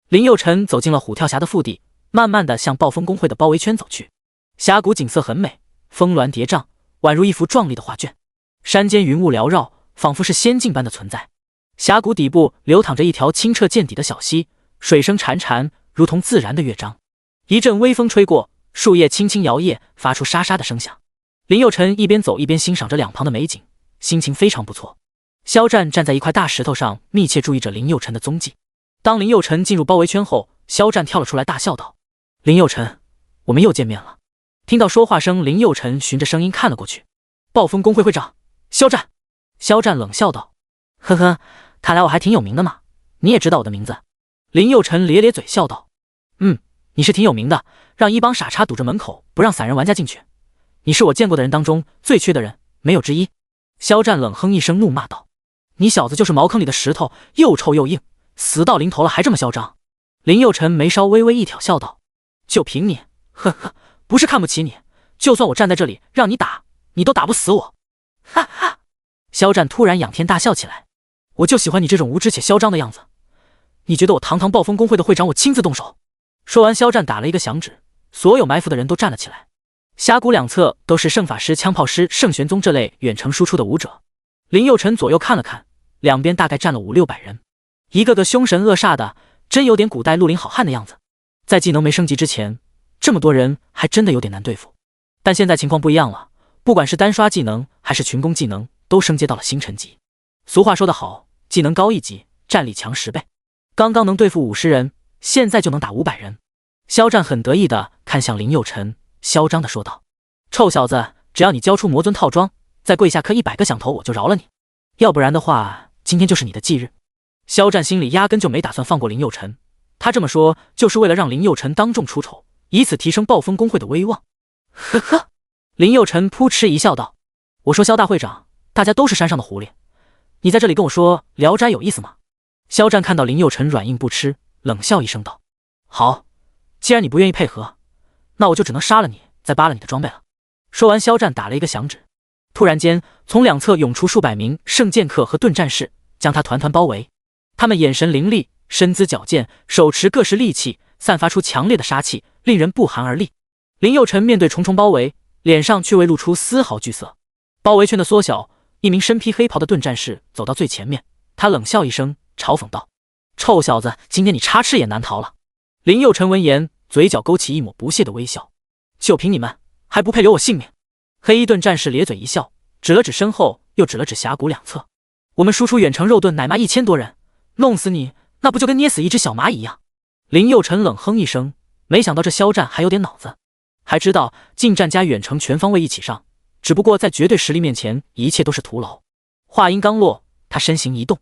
林佑辰走进了虎跳峡的腹地，慢慢地向暴风公会的包围圈走去。峡谷景色很美，峰峦叠嶂，宛如一幅壮丽的画卷。山间云雾缭绕，仿佛是仙境般的存在。峡谷底部流淌着一条清澈见底的小溪，水声潺潺，如同自然的乐章。一阵微风吹过，树叶轻轻摇曳，发出沙沙的声响。林佑辰一边走一边欣赏着两旁的美景，心情非常不错。肖战站在一块大石头上，密切注意着林佑辰的踪迹。当林佑辰进入包围圈后，肖战跳了出来，大笑道：“林佑辰，我们又见面了。”听到说话声，林佑辰循着声音看了过去。暴风公会会长肖战。肖战冷笑道：“呵呵，看来我还挺有名的嘛，你也知道我的名字。”林佑辰咧咧嘴笑道：“你是挺有名的，让一帮傻叉堵着门口不让散人玩家进去，你是我见过的人当中最缺的人，没有之一。”肖战冷哼一声，怒骂道：“你小子就是茅坑里的石头，又臭又硬，死到临头了还这么嚣张。”林佑辰眉梢微微一挑，笑道：“就凭你，呵呵，不是看不起你，就算我站在这里让你打，你都打不死我。”哈哈！肖战突然仰天大笑起来：“我就喜欢你这种无知且嚣张的样子。你觉得我堂堂暴风公会的会长，我亲自动手？”说完，肖战打了一个响指，所有埋伏的人都站了起来。峡谷两侧都是圣法师、枪炮师、圣玄宗这类远程输出的武者。林佑辰左右看了看，两边大概站了500-600人，一个个凶神恶煞的，真有点古代绿林好汉的样子。在技能没升级之前，这么多人还真的有点难对付。但现在情况不一样了，不管是单刷技能还是群攻技能，都升阶到了星辰级。俗话说得好，技能高1级，战力强10倍。刚刚能对付50人，现在就能打500人。肖战很得意地看向林佑辰，嚣张地说道：“臭小子，只要你交出魔尊套装，再跪下磕100个响头，我就饶了你。要不然的话，今天就是你的忌日。”肖战心里压根就没打算放过林佑辰，他这么说就是为了让林佑辰当众出丑，以此提升暴风公会的威望。呵呵，林佑辰扑哧一笑道：“我说肖大会长，大家都是山上的狐狸，你在这里跟我说聊斋有意思吗？”肖战看到林佑辰软硬不吃，冷笑一声道：“好，既然你不愿意配合，那我就只能杀了你，再扒了你的装备了。”说完，肖战打了一个响指，突然间从两侧涌出数百名圣剑客和盾战士，将他团团包围。他们眼神凌厉，身姿矫健，手持各式利器，散发出强烈的杀气，令人不寒而栗。林佑辰面对重重包围，脸上却未露出丝毫惧色。包围圈的缩小，一名身披黑袍的盾战士走到最前面，他冷笑一声，嘲讽道：“臭小子，今天你插翅也难逃了。”林佑辰闻言，嘴角勾起一抹不屑的微笑：“就凭你们，还不配留我性命？”黑衣盾战士咧嘴一笑，指了指身后，又指了指峡谷两侧：“我们输出远程肉盾奶妈1000多人，弄死你，那不就跟捏死一只小蚂蚁一样？”林佑辰冷哼一声，没想到这肖战还有点脑子，还知道近战加远程全方位一起上，只不过在绝对实力面前，一切都是徒劳。话音刚落，他身形一动，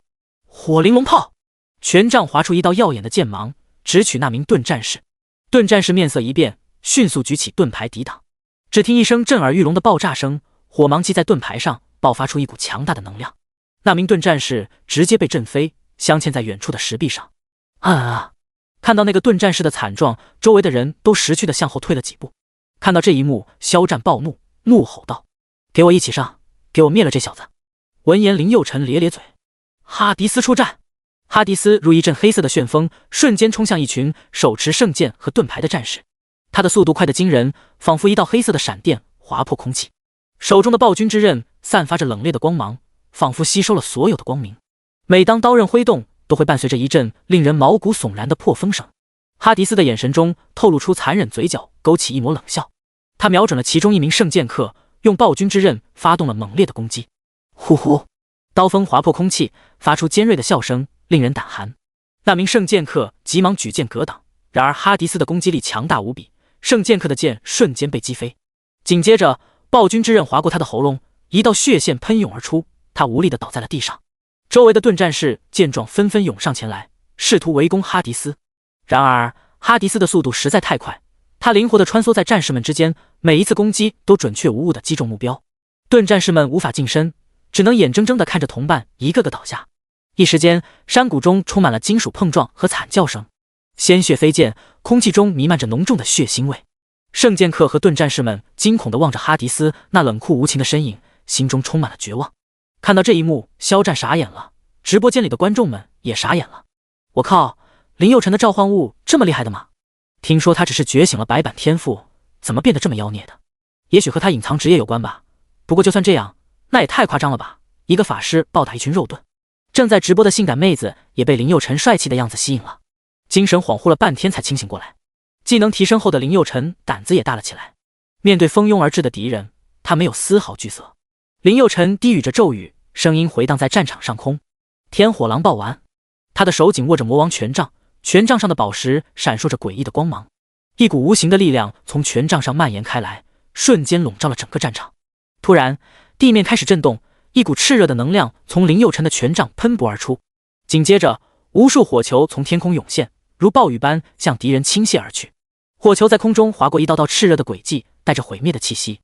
火灵龙炮，权杖划出一道耀眼的剑芒，直取那名盾战士。盾战士面色一变，迅速举起盾牌抵挡。只听一声震耳欲聋的爆炸声，火芒击在盾牌上，爆发出一股强大的能量。那名盾战士直接被震飞，镶嵌在远处的石壁上。看到那个盾战士的惨状，周围的人都识趣的向后退了几步。看到这一幕，肖战暴怒，怒吼道：“给我一起上，给我灭了这小子！”闻言，林佑辰咧咧嘴：“哈迪斯出战！”哈迪斯如一阵黑色的旋风，瞬间冲向一群手持圣剑和盾牌的战士。他的速度快得惊人，仿佛一道黑色的闪电划破空气。手中的暴君之刃散发着冷冽的光芒，仿佛吸收了所有的光明。每当刀刃挥动，都会伴随着一阵令人毛骨悚然的破风声。哈迪斯的眼神中透露出残忍，嘴角勾起一抹冷笑。他瞄准了其中一名圣剑客，用暴君之刃发动了猛烈的攻击。呼呼，刀锋划破空气，发出尖锐的笑声，令人胆寒。那名圣剑客急忙举剑格挡，然而哈迪斯的攻击力强大无比，圣剑客的剑瞬间被击飞。紧接着，暴君之刃划过他的喉咙，一道血线喷涌而出，他无力地倒在了地上。周围的盾战士见状纷纷涌上前来，试图围攻哈迪斯。然而哈迪斯的速度实在太快，他灵活地穿梭在战士们之间，每一次攻击都准确无误地击中目标。盾战士们无法近身，只能眼睁睁地看着同伴一个个倒下。一时间，山谷中充满了金属碰撞和惨叫声，鲜血飞溅，空气中弥漫着浓重的血腥味。圣剑客和盾战士们惊恐地望着哈迪斯那冷酷无情的身影，心中充满了绝望。看到这一幕，肖战傻眼了，直播间里的观众们也傻眼了。我靠，林佑辰的召唤物这么厉害的吗？听说他只是觉醒了白板天赋，怎么变得这么妖孽的？也许和他隐藏职业有关吧。不过就算这样，那也太夸张了吧，一个法师暴打一群肉盾。正在直播的性感妹子也被林佑辰帅气的样子吸引了，精神恍惚了半天才清醒过来。技能提升后的林佑辰胆子也大了起来，面对蜂拥而至的敌人，他没有丝毫惧色。林佑辰低语着咒语，声音回荡在战场上空。天火狼爆丸，他的手紧握着魔王权杖，权杖上的宝石闪烁着诡异的光芒，一股无形的力量从权杖上蔓延开来，瞬间笼罩了整个战场。突然，地面开始震动，一股炽热的能量从林佑辰的权杖喷薄而出，紧接着无数火球从天空涌现，如暴雨般向敌人倾泻而去。火球在空中划过一道道炽热的轨迹，带着毁灭的气息。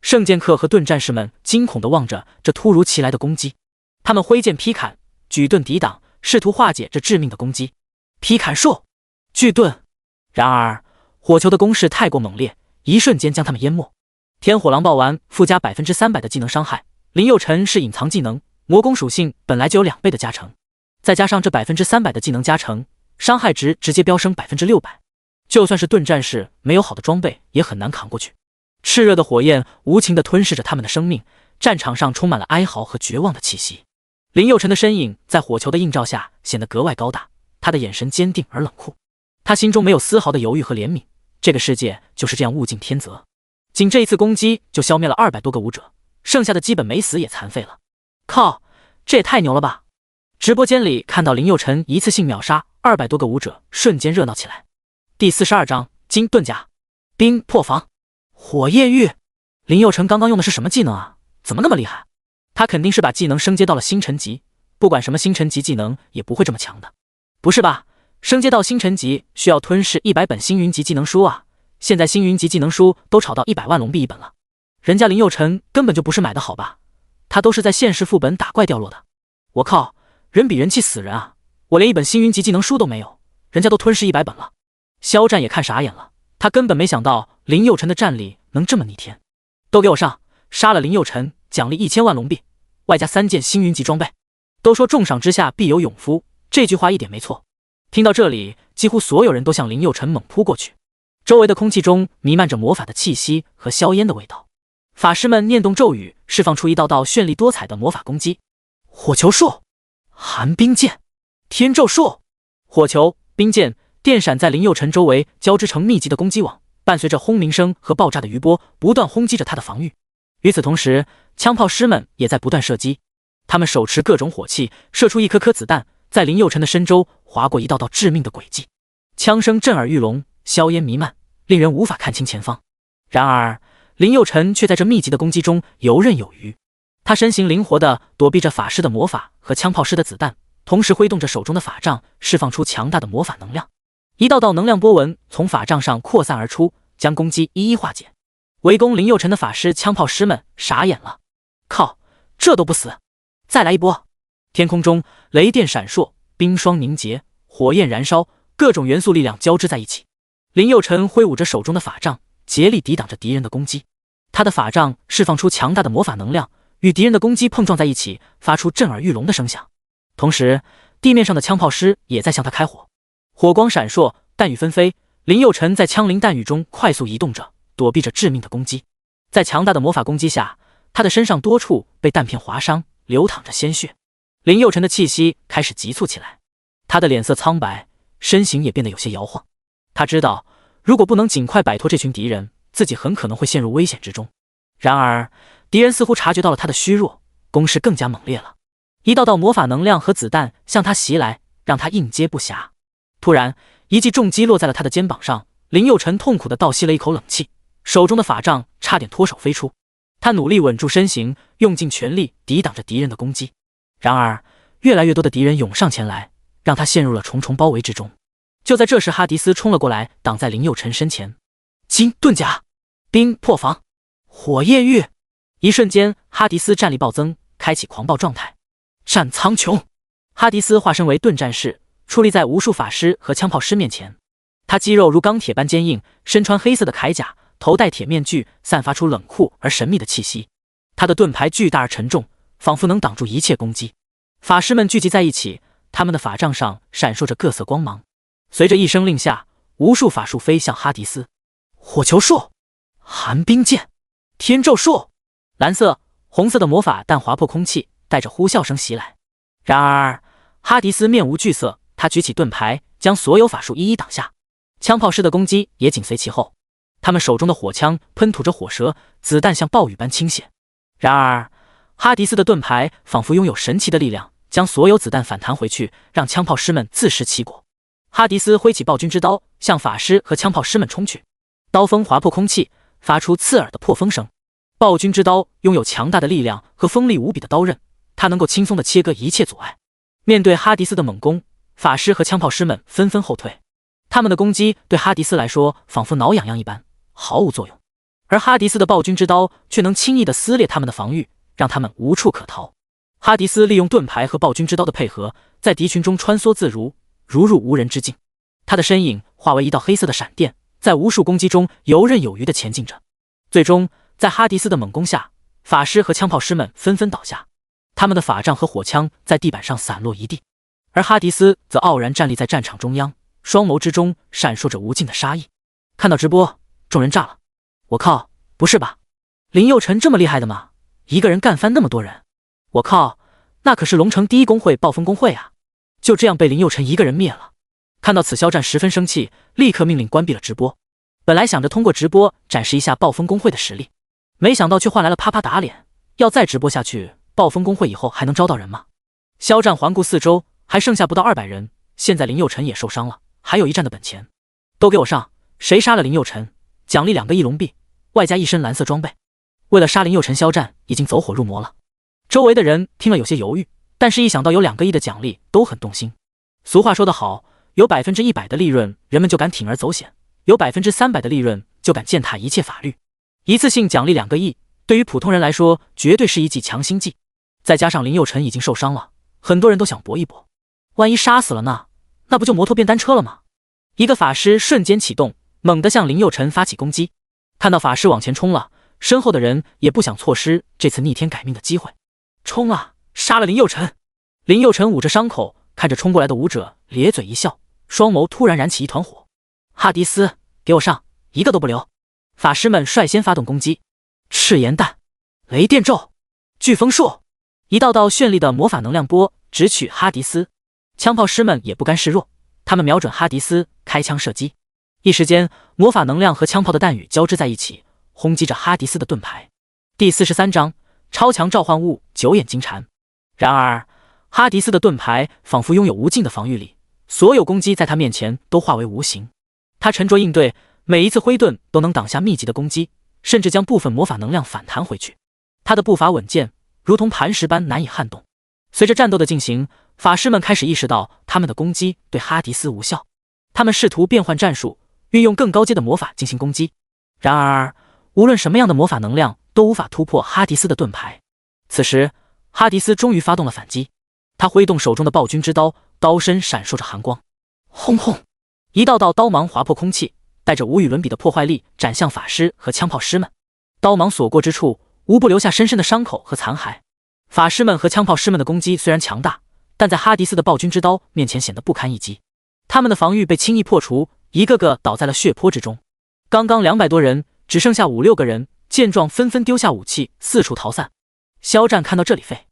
圣剑客和盾战士们惊恐地望着这突如其来的攻击，他们挥剑劈砍，举盾抵挡，试图化解这致命的攻击。劈砍术，巨盾。然而火球的攻势太过猛烈，一瞬间将他们淹没。天火狼爆丸附加 300% 的技能伤害，林佑辰是隐藏技能，魔攻属性本来就有2倍的加成，再加上这 300% 的技能加成，伤害值直接飙升 600%。就算是盾战士没有好的装备，也很难扛过去。炽热的火焰无情地吞噬着他们的生命，战场上充满了哀嚎和绝望的气息。林佑辰的身影在火球的映照下显得格外高大，他的眼神坚定而冷酷，他心中没有丝毫的犹豫和怜悯，这个世界就是这样物竞天择。仅这一次攻击就消灭了200多个武者，剩下的基本没死也残废了。靠，这也太牛了吧！直播间里看到林佑辰一次性秒杀200多个武者，瞬间热闹起来。第42章金盾甲冰破防火焰玉。林佑辰刚刚用的是什么技能啊？怎么那么厉害？他肯定是把技能升阶到了星辰级，不管什么星辰级技能也不会这么强的。不是吧？升阶到星辰级需要吞噬100本星云级技能书啊！现在星云级技能书都炒到100万龙币一本了，人家林佑辰根本就不是买的好吧？他都是在现实副本打怪掉落的。我靠，人比人气死人啊！我连一本星云级技能书都没有，人家都吞噬100本了。肖战也看傻眼了，他根本没想到林佑辰的战力能这么逆天。都给我上，杀了林佑辰，奖励1000万龙币，外加3件星云级装备。都说重赏之下必有勇夫，这句话一点没错。听到这里，几乎所有人都向林佑辰猛扑过去，周围的空气中弥漫着魔法的气息和硝烟的味道。法师们念动咒语，释放出一道道绚丽多彩的魔法攻击：火球术、寒冰剑、天咒术。火球、冰剑、电闪在林佑辰周围交织成密集的攻击网，伴随着轰鸣声和爆炸的余波，不断轰击着他的防御。与此同时，枪炮师们也在不断射击，他们手持各种火器，射出一颗颗子弹，在林佑辰的身周划过一道道致命的轨迹。枪声震耳欲聋，硝烟弥漫，令人无法看清前方。然而林佑辰却在这密集的攻击中游刃有余，他身形灵活地躲避着法师的魔法和枪炮师的子弹，同时挥动着手中的法杖，释放出强大的魔法能量。一道道能量波纹从法杖上扩散而出，将攻击一一化解。围攻林佑辰的法师、枪炮师们傻眼了，靠，这都不死，再来一波！天空中雷电闪烁，冰霜凝结，火焰燃烧，各种元素力量交织在一起。林佑辰挥舞着手中的法杖，竭力抵挡着敌人的攻击。他的法杖释放出强大的魔法能量，与敌人的攻击碰撞在一起，发出震耳欲聋的声响。同时，地面上的枪炮师也在向他开火，火光闪烁，弹雨纷飞。林佑辰在枪林弹雨中快速移动着，躲避着致命的攻击。在强大的魔法攻击下，他的身上多处被弹片划伤，流淌着鲜血。林佑辰的气息开始急促起来，他的脸色苍白，身形也变得有些摇晃。他知道，如果不能尽快摆脱这群敌人，自己很可能会陷入危险之中。然而，敌人似乎察觉到了他的虚弱，攻势更加猛烈了。一道道魔法能量和子弹向他袭来，让他应接不暇。突然，一记重击落在了他的肩膀上，林佑辰痛苦地倒吸了一口冷气，手中的法杖差点脱手飞出。他努力稳住身形，用尽全力抵挡着敌人的攻击。然而，越来越多的敌人涌上前来，让他陷入了重重包围之中。就在这时，哈迪斯冲了过来，挡在林佑辰身前。金盾甲、冰破防、火焰玉。一瞬间，哈迪斯战力暴增，开启狂暴状态。战苍穹，哈迪斯化身为盾战士，矗立在无数法师和枪炮师面前。他肌肉如钢铁般坚硬，身穿黑色的铠甲，头戴铁面具，散发出冷酷而神秘的气息。他的盾牌巨大而沉重，仿佛能挡住一切攻击。法师们聚集在一起，他们的法杖上闪烁着各色光芒。随着一声令下，无数法术飞向哈迪斯。火球术、寒冰剑、天咒术。蓝色、红色的魔法弹划破空气，带着呼啸声袭来。然而，哈迪斯面无惧色，他举起盾牌，将所有法术一一挡下。枪炮师的攻击也紧随其后，他们手中的火枪喷吐着火舌，子弹像暴雨般倾泻。然而，哈迪斯的盾牌仿佛拥有神奇的力量，将所有子弹反弹回去，让枪炮师们自食其果。哈迪斯挥起暴君之刀，向法师和枪炮师们冲去。刀锋划破空气，发出刺耳的破风声。暴君之刀拥有强大的力量和锋利无比的刀刃，它能够轻松地切割一切阻碍。面对哈迪斯的猛攻，法师和枪炮师们纷纷后退。他们的攻击对哈迪斯来说仿佛挠痒痒一般，毫无作用。而哈迪斯的暴君之刀却能轻易地撕裂他们的防御，让他们无处可逃。哈迪斯利用盾牌和暴君之刀的配合，在敌群中穿梭自如，如入无人之境。他的身影化为一道黑色的闪电，在无数攻击中游刃有余地前进着。最终，在哈迪斯的猛攻下，法师和枪炮师们纷纷倒下，他们的法杖和火枪在地板上散落一地。而哈迪斯则傲然站立在战场中央，双眸之中闪烁着无尽的杀意。看到直播，众人炸了。我靠，不是吧？林佑辰这么厉害的吗？一个人干翻那么多人？我靠，那可是龙城第一公会暴风公会啊！就这样被林佑辰一个人灭了。看到此，肖战十分生气，立刻命令关闭了直播。本来想着通过直播展示一下暴风公会的实力，没想到却换来了啪啪打脸。要再直播下去，暴风公会以后还能招到人吗？肖战环顾四周，还剩下不到200人。现在林佑辰也受伤了，还有一战的本钱。都给我上！谁杀了林佑辰，奖励2个翼龙币，外加一身蓝色装备。为了杀林佑辰，肖战已经走火入魔了。周围的人听了有些犹豫，但是一想到有2个亿的奖励，都很动心。俗话说得好，有100%的利润，人们就敢铤而走险；有300%的利润，就敢践踏一切法律。一次性奖励2个亿，对于普通人来说，绝对是一剂强心剂。再加上林佑辰已经受伤了，很多人都想搏一搏。万一杀死了呢？那不就摩托变单车了吗？一个法师瞬间启动，猛地向林佑辰发起攻击。看到法师往前冲了，身后的人也不想错失这次逆天改命的机会。冲啊！杀了林佑辰！林佑辰捂着伤口，看着冲过来的武者，咧嘴一笑，双眸突然燃起一团火。哈迪斯，给我上，一个都不留！法师们率先发动攻击。赤炎弹、雷电咒、飓风术，一道道绚丽的魔法能量波直取哈迪斯。枪炮师们也不甘示弱，他们瞄准哈迪斯开枪射击。一时间，魔法能量和枪炮的弹雨交织在一起，轰击着哈迪斯的盾牌。第43章超强召唤物九眼金蝉。然而，哈迪斯的盾牌仿佛拥有无尽的防御力，所有攻击在他面前都化为无形。他沉着应对，每一次挥盾都能挡下密集的攻击，甚至将部分魔法能量反弹回去。他的步伐稳健，如同磐石般难以撼动。随着战斗的进行，法师们开始意识到他们的攻击对哈迪斯无效，他们试图变换战术，运用更高阶的魔法进行攻击。然而，无论什么样的魔法能量都无法突破哈迪斯的盾牌。此时，哈迪斯终于发动了反击，他挥动手中的暴君之刀，刀身闪烁着寒光。轰轰！一道道刀芒划破空气，带着无与伦比的破坏力斩向法师和枪炮师们。刀芒所过之处，无不留下深深的伤口和残骸。法师们和枪炮师们的攻击虽然强大，但在哈迪斯的暴君之刀面前显得不堪一击。他们的防御被轻易破除，一个个倒在了血泊之中。刚刚200多人，只剩下5、6个人，见状纷纷丢下武器，四处逃散。肖战看到这里肺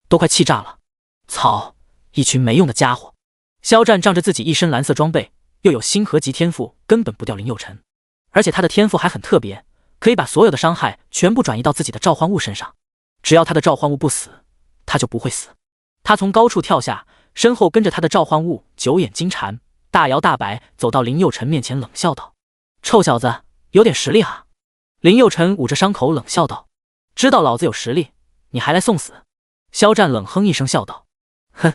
都快气炸了，操，一群没用的家伙！肖战仗着自己一身蓝色装备，又有星河级天赋，根本不掉林佑辰。而且他的天赋还很特别，可以把所有的伤害全部转移到自己的召唤物身上。只要他的召唤物不死，他就不会死。他从高处跳下，身后跟着他的召唤物九眼金蝉，大摇大摆走到林佑辰面前，冷笑道：“臭小子，有点实力啊！”林佑辰捂着伤口冷笑道：“知道老子有实力，你还来送死？”肖战冷哼一声笑道：“哼，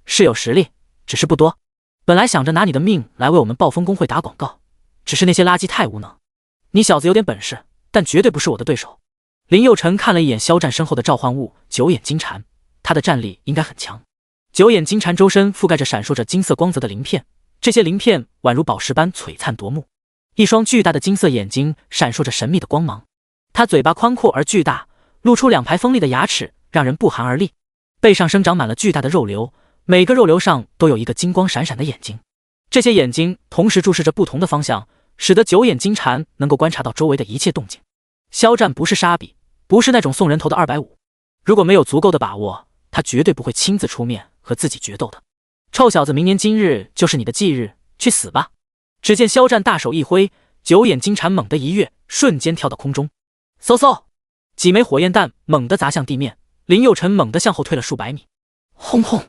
是有实力，只是不多。本来想着拿你的命来为我们暴风公会打广告，只是那些垃圾太无能。你小子有点本事，但绝对不是我的对手。”林佑辰看了一眼肖战身后的召唤物九眼金蝉，他的战力应该很强。九眼金蝉周身覆盖着闪烁着金色光泽的鳞片，这些鳞片宛如宝石般璀璨夺目。一双巨大的金色眼睛闪烁着神秘的光芒，他嘴巴宽阔而巨大，露出2排锋利的牙齿，让人不寒而栗。背上生长满了巨大的肉瘤，每个肉瘤上都有一个金光闪闪的眼睛，这些眼睛同时注视着不同的方向，使得九眼金蝉能够观察到周围的一切动静。肖战不是沙比，不是那种送人头的250，如果没有足够的把握，他绝对不会亲自出面和自己决斗的。臭小子，明年今日就是你的忌日，去死吧！只见肖战大手一挥，九眼金蝉猛地一跃，瞬间跳到空中。嗖嗖，几枚火焰弹猛地砸向地面，林佑辰猛地向后退了数百米。轰轰，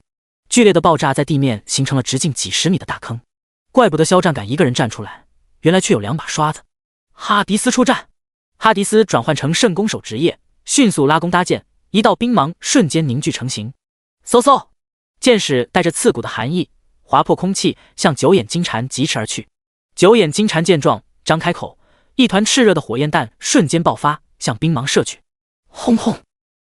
剧烈的爆炸在地面形成了直径几十米的大坑。怪不得肖战敢一个人站出来，原来却有2把刷子。哈迪斯出战！哈迪斯转换成圣弓手职业，迅速拉弓搭箭，一道冰芒瞬间凝聚成型。嗖嗖，箭矢带着刺骨的寒意划破空气，向九眼金蝉疾驰而去。九眼金蝉见状，张开口，一团炽热的火焰弹瞬间爆发，向冰芒射去。轰轰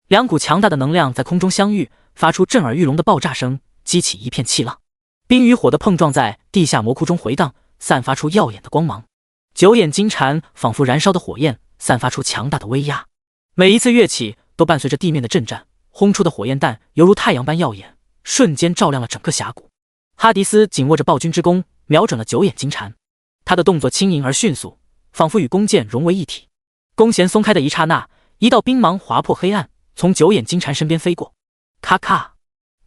，2股强大的能量在空中相遇，发出震耳欲聋的爆炸声，激起一片气浪。冰与火的碰撞在地下魔窟中回荡，散发出耀眼的光芒。九眼金蝉仿佛燃烧的火焰，散发出强大的威压。每一次跃起都伴随着地面的震颤，轰出的火焰弹犹如太阳般耀眼，瞬间照亮了整个峡谷。哈迪斯紧握着暴君之弓，瞄准了九眼金蝉。他的动作轻盈而迅速，仿佛与弓箭融为一体。弓弦松开的一刹那，一道冰芒划破黑暗，从九眼金蝉身边飞过。咔咔，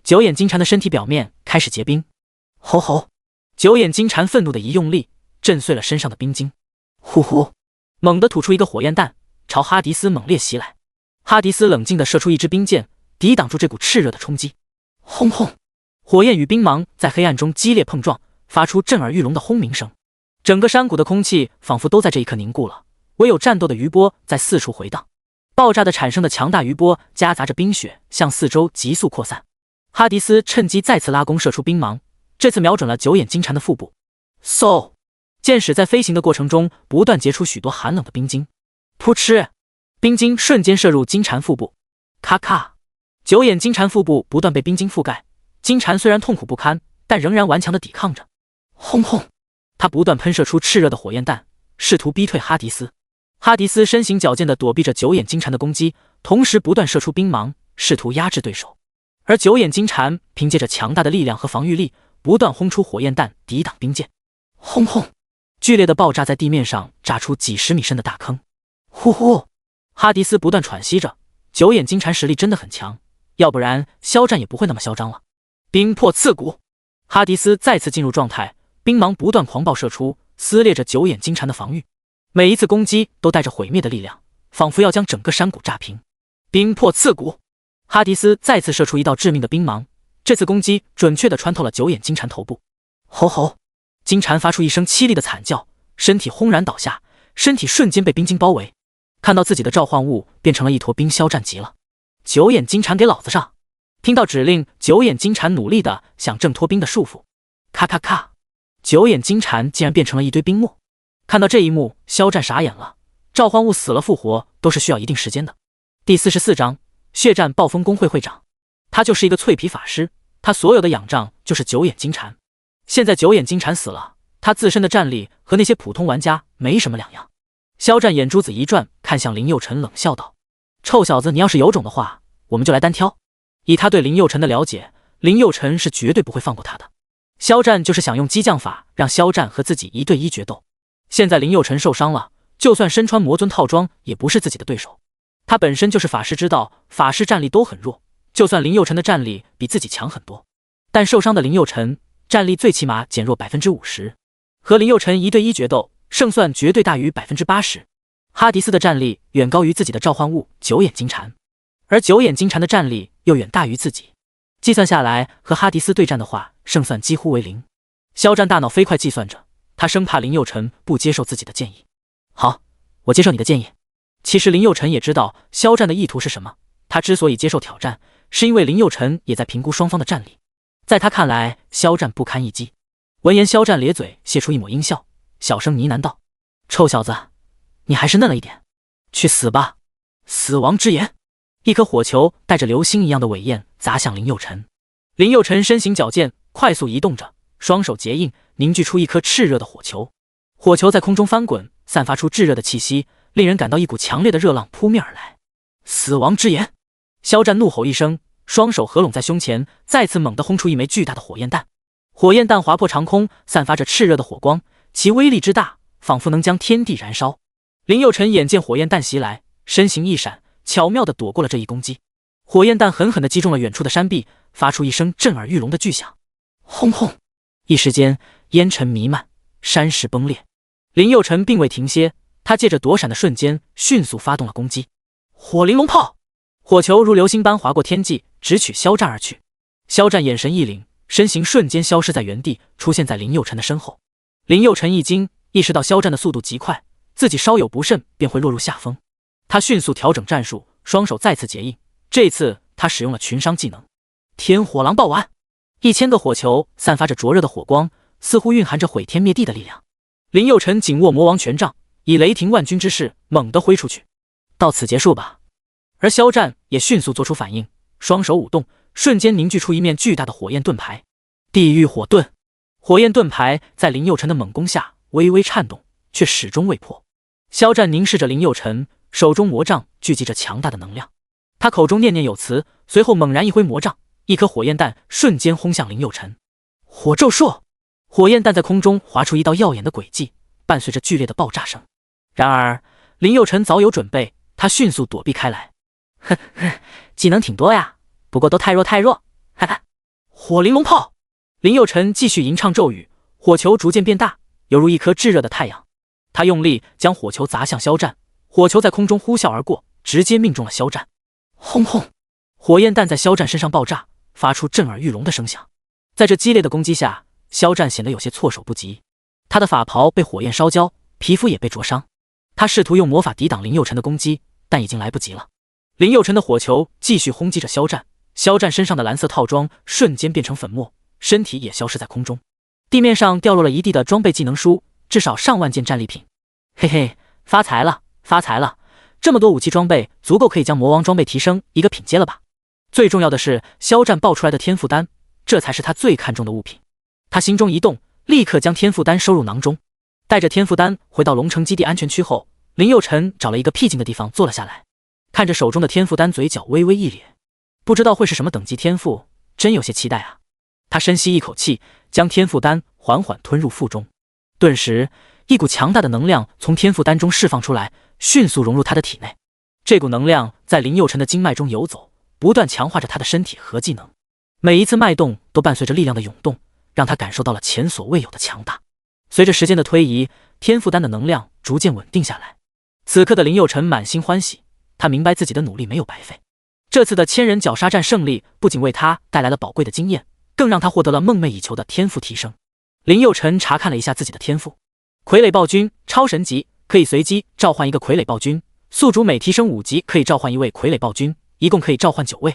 九眼金蝉的身体表面开始结冰。吼吼，九眼金蝉愤怒的一用力，震碎了身上的冰晶。呼呼，猛地吐出一个火焰弹，朝哈迪斯猛烈袭来。哈迪斯冷静地射出一支冰箭，抵挡住这股炽热的冲击。轰轰，火焰与冰芒在黑暗中激烈碰撞，发出震耳欲聋的轰鸣声。整个山谷的空气仿佛都在这一刻凝固了，唯有战斗的余波在四处回荡。爆炸的产生的强大余波夹杂着冰雪，向四周急速扩散。哈迪斯趁机再次拉弓射出冰芒，这次瞄准了九眼金蝉的腹部。嗖，箭矢在飞行的过程中不断结出许多寒冷的冰晶。噗嗤，冰晶瞬间射入金蝉腹部。咔咔，九眼金蝉腹部不断被冰晶覆盖。金蝉虽然痛苦不堪，但仍然顽强地抵抗着。轰轰，他不断喷射出炽热的火焰弹，试图逼退哈迪斯。哈迪斯身形矫健地躲避着九眼金蝉的攻击，同时不断射出冰芒，试图压制对手。而九眼金蝉凭借着强大的力量和防御力，不断轰出火焰弹抵挡兵箭。轰轰！剧烈的爆炸在地面上炸出几十米深的大坑。呼呼！哈迪斯不断喘息着，九眼金蝉实力真的很强，要不然肖战也不会那么嚣张了。冰魄刺骨！哈迪斯再次进入状态，冰芒不断狂暴射出，撕裂着九眼金蝉的防御。每一次攻击都带着毁灭的力量，仿佛要将整个山谷炸平。冰魄刺骨！哈迪斯再次射出一道致命的冰芒，这次攻击准确地穿透了九眼金蝉头部。吼吼！金蝉发出一声凄厉的惨叫，身体轰然倒下，身体瞬间被冰晶包围。看到自己的召唤物变成了一坨冰，肖战急了。九眼金蝉给老子上！听到指令，九眼金蝉努力地想挣脱冰的束缚。咔咔咔！九眼金蝉竟然变成了一堆冰沫。看到这一幕，肖战傻眼了。召唤物死了复活都是需要一定时间的。第44章血战暴风公会会长。他就是一个脆皮法师，他所有的仰仗就是九眼金蝉。现在九眼金蝉死了，他自身的战力和那些普通玩家没什么两样。肖战眼珠子一转，看向林佑辰，冷笑道：臭小子，你要是有种的话，我们就来单挑。以他对林佑辰的了解，林佑辰是绝对不会放过他的。肖战就是想用激将法让肖战和自己1对1决斗。现在林佑辰受伤了，就算身穿魔尊套装也不是自己的对手。他本身就是法师之道，法师战力都很弱，就算林佑辰的战力比自己强很多，但受伤的林佑辰战力最起码减弱 50%。 和林佑辰1对1决斗，胜算绝对大于 80%。 哈迪斯的战力远高于自己的召唤物九眼金蝉，而九眼金蝉的战力又远大于自己，计算下来和哈迪斯对战的话，胜算几乎为0。肖战大脑飞快计算着，他生怕林佑辰不接受自己的建议。好，我接受你的建议。其实林佑辰也知道肖战的意图是什么，他之所以接受挑战，是因为林佑辰也在评估双方的战力。在他看来，肖战不堪一击。闻言，肖战咧嘴泄出一抹阴笑，小声呢喃道：臭小子，你还是嫩了一点，去死吧！死亡之炎！一颗火球带着流星一样的尾焰砸向林佑辰。林佑辰身形矫健，快速移动着，双手结印，凝聚出一颗炽热的火球。火球在空中翻滚，散发出炙热的气息，令人感到一股强烈的热浪扑面而来。死亡之炎！肖战怒吼一声，双手合拢在胸前，再次猛地轰出一枚巨大的火焰弹。火焰弹划破长空，散发着炽热的火光，其威力之大，仿佛能将天地燃烧。林佑辰眼见火焰弹袭来，身形一闪，巧妙地躲过了这一攻击。火焰弹狠狠地击中了远处的山壁，发出一声震耳欲聋的巨响。轰轰！一时间，烟尘弥漫，山石崩裂。林佑辰并未停歇，他借着躲闪的瞬间，迅速发动了攻击。火玲珑炮！火球如流星般划过天际，直取肖战而去。肖战眼神一凛，身形瞬间消失在原地，出现在林佑辰的身后。林佑辰一惊，意识到肖战的速度极快，自己稍有不慎便会落入下风。他迅速调整战术，双手再次结印。这次他使用了群伤技能天火狼爆丸，1000个火球散发着灼热的火光，似乎蕴含着毁天灭地的力量。林佑辰紧握魔王权杖，以雷霆万钧之势猛地挥出去。到此结束吧。而肖战也迅速做出反应，双手舞动，瞬间凝聚出一面巨大的火焰盾牌。地狱火盾！火焰盾牌在林佑辰的猛攻下微微颤动，却始终未破。肖战凝视着林佑辰，手中魔杖聚集着强大的能量。他口中念念有词，随后猛然一挥魔杖，一颗火焰弹瞬间轰向林佑辰。火咒术！火焰弹在空中划出一道耀眼的轨迹，伴随着剧烈的爆炸声。然而林佑辰早有准备，他迅速躲避开来。呵呵，技能挺多呀，不过都太弱，哈哈。火玲珑炮！林佑辰继续吟唱咒语，火球逐渐变大，犹如一颗炙热的太阳。他用力将火球砸向肖战，火球在空中呼啸而过，直接命中了肖战。轰轰！火焰弹在肖战身上爆炸，发出震耳欲聋的声响。在这激烈的攻击下，肖战显得有些措手不及。他的法袍被火焰烧焦，皮肤也被灼伤。他试图用魔法抵挡林佑辰的攻击，但已经来不及了。林佑辰的火球继续轰击着肖战，肖战身上的蓝色套装瞬间变成粉末，身体也消失在空中。地面上掉落了一地的装备技能书，至少上万件战利品。嘿嘿，发财了，发财了！这么多武器装备，足够可以将魔王装备提升一个品阶了吧？最重要的是，肖战爆出来的天赋丹，这才是他最看重的物品。他心中一动，立刻将天赋丹收入囊中。带着天赋丹回到龙城基地安全区后，林佑辰找了一个僻静的地方坐了下来，看着手中的天赋丹，嘴角微微一咧。不知道会是什么等级天赋，真有些期待啊。他深吸一口气，将天赋丹缓缓吞入腹中，顿时一股强大的能量从天赋丹中释放出来，迅速融入他的体内。这股能量在林佑辰的经脉中游走，不断强化着他的身体和技能，每一次脉动都伴随着力量的涌动，让他感受到了前所未有的强大。随着时间的推移，天赋丹的能量逐渐稳定下来。此刻的林佑辰满心欢喜，他明白自己的努力没有白费。这次的千人绞杀战胜利不仅为他带来了宝贵的经验，更让他获得了梦寐以求的天赋提升。林佑辰查看了一下自己的天赋，傀儡暴君超神级，可以随机召唤一个傀儡暴君，宿主每提升5级可以召唤一位傀儡暴君，一共可以召唤9位。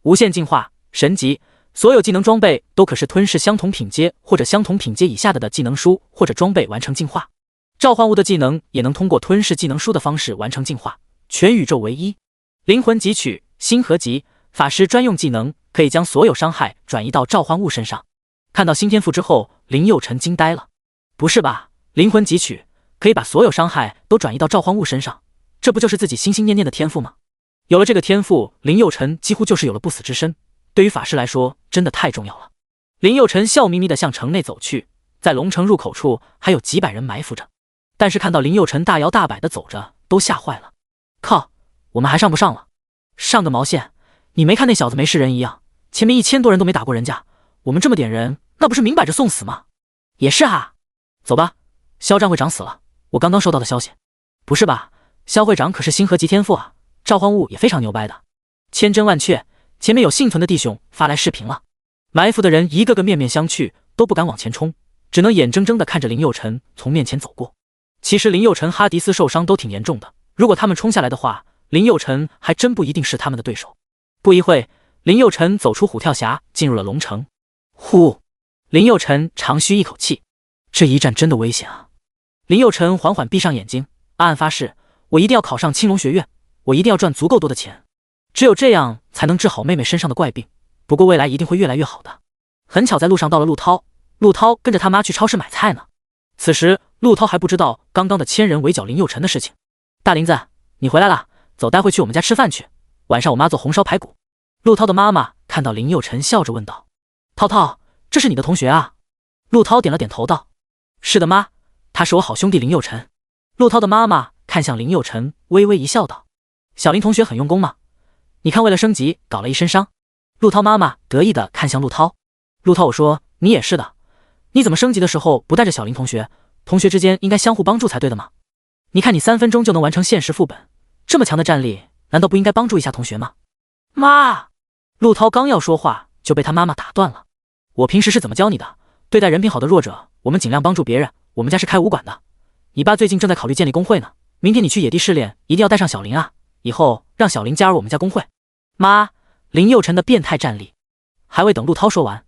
无限进化神级，所有技能装备都可是吞噬相同品阶或者相同品阶以下的技能书或者装备完成进化。召唤物的技能也能通过吞噬技能书的方式完成进化，全宇宙唯一。灵魂汲取星河级，法师专用技能，可以将所有伤害转移到召唤物身上。看到新天赋之后，林佑辰惊呆了。不是吧，灵魂汲取可以把所有伤害都转移到召唤物身上，这不就是自己心心念念的天赋吗？有了这个天赋，林佑辰几乎就是有了不死之身，对于法师来说真的太重要了。林佑辰笑眯眯地向城内走去，在龙城入口处还有几百人埋伏着，但是看到林佑辰大摇大摆地走着，都吓坏了。靠，我们还上不上了？上个毛线，你没看那小子没事人一样，前面1000多人都没打过人家，我们这么点人，那不是明摆着送死吗？也是啊，走吧，肖战会长死了，我刚刚收到的消息。不是吧，肖会长可是星河级天赋啊，召唤物也非常牛掰的。千真万确，前面有幸存的弟兄发来视频了。埋伏的人一个个面面相觑，都不敢往前冲，只能眼睁睁地看着林佑辰从面前走过。其实林佑辰、哈迪斯受伤都挺严重的，如果他们冲下来的话，林佑辰还真不一定是他们的对手。不一会，林佑辰走出虎跳峡，进入了龙城。呼，林佑辰长吁一口气，这一战真的危险啊！林佑辰缓缓闭上眼睛，暗暗发誓，我一定要考上青龙学院，我一定要赚足够多的钱，只有这样才能治好妹妹身上的怪病。不过未来一定会越来越好的。很巧，在路上到了陆涛，陆涛跟着他妈去超市买菜呢。此时陆涛还不知道刚刚的千人围剿林佑辰的事情。大林子，你回来了，走，待会去我们家吃饭去，晚上我妈做红烧排骨。陆涛的妈妈看到林佑辰，笑着问道：涛涛，这是你的同学啊？陆涛点了点头道：是的妈，他是我好兄弟林佑辰。陆涛的妈妈看向林佑辰，微微一笑道：小林同学很用功嘛，你看为了升级搞了一身伤。陆涛妈妈得意地看向陆涛。陆涛，我说你也是的，你怎么升级的时候不带着小林同学？同学之间应该相互帮助才对的嘛。你看你3分钟就能完成现实副本，这么强的战力，难道不应该帮助一下同学吗？妈！陆涛刚要说话，就被他妈妈打断了。我平时是怎么教你的？对待人品好的弱者，我们尽量帮助别人。我们家是开武馆的，你爸最近正在考虑建立工会呢。明天你去野地试炼，一定要带上小林啊！以后让小林加入我们家工会。妈！林佑辰的变态战力。还未等陆涛说完，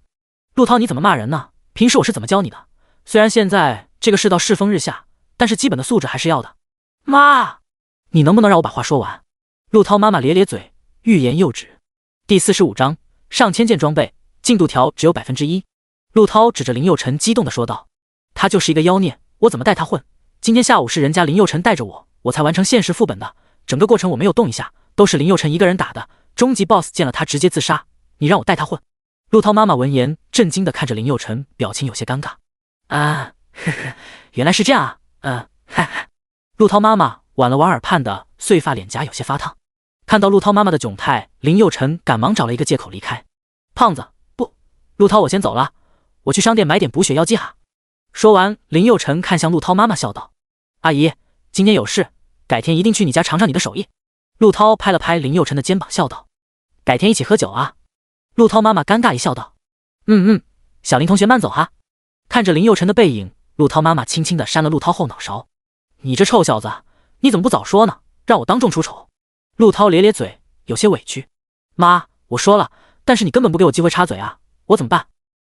陆涛你怎么骂人呢？平时我是怎么教你的？虽然现在这个世道世风日下，但是基本的素质还是要的。妈，你能不能让我把话说完？陆涛妈妈咧咧嘴，欲言又止。第45章上千件装备，进度条只有1%。陆涛指着林佑辰激动地说道：他就是一个妖孽，我怎么带他混？今天下午是人家林佑辰带着我，我才完成现实副本的，整个过程我没有动一下，都是林佑辰一个人打的，终极 BOSS 见了他直接自杀，你让我带他混？陆涛妈妈闻言震惊地看着林佑辰，表情有些尴尬。啊，呵呵，原来是这样啊，哈哈。陆涛妈妈挽了挽耳畔的碎发，脸颊有些发烫。看到陆涛妈妈的窘态，林佑辰赶忙找了一个借口离开。胖子，不，陆涛我先走了，我去商店买点补血药剂哈。说完，林佑辰看向陆涛妈妈笑道：阿姨，今天有事，改天一定去你家尝尝你的手艺。陆涛拍了拍林佑辰的肩膀笑道：改天一起喝酒啊。陆涛妈妈尴尬一笑道：小林同学慢走哈。看着林佑辰的背影，陆涛妈妈轻轻地扇了陆涛后脑勺：你这臭小子，你怎么不早说呢？让我当众出丑。陆涛咧咧嘴，有些委屈：妈，我说了，但是你根本不给我机会插嘴啊，我怎么办？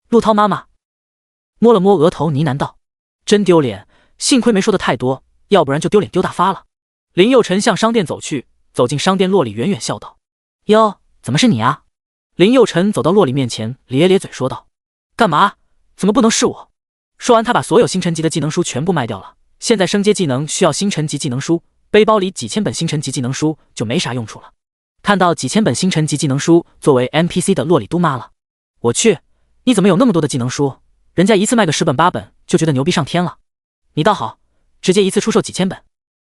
陆涛妈妈摸了摸额头，呢喃道：真丢脸，幸亏没说的太多，要不然就丢脸丢大发了。林佑辰向商店走去，走进商店，洛里远远笑道：哟，怎么是你啊？林佑辰走到洛里面前，咧咧嘴说道：干嘛？怎么不能是我？说完，他把所有星辰级的技能书全部卖掉了，现在升阶技能需要星辰级技能书，背包里几千本星辰级技能书就没啥用处了。看到几千本星辰级技能书，作为 NPC 的洛里嘟妈了：我去，你怎么有那么多的技能书？人家一次卖个10本8本就觉得牛逼上天了，你倒好，直接一次出售几千本。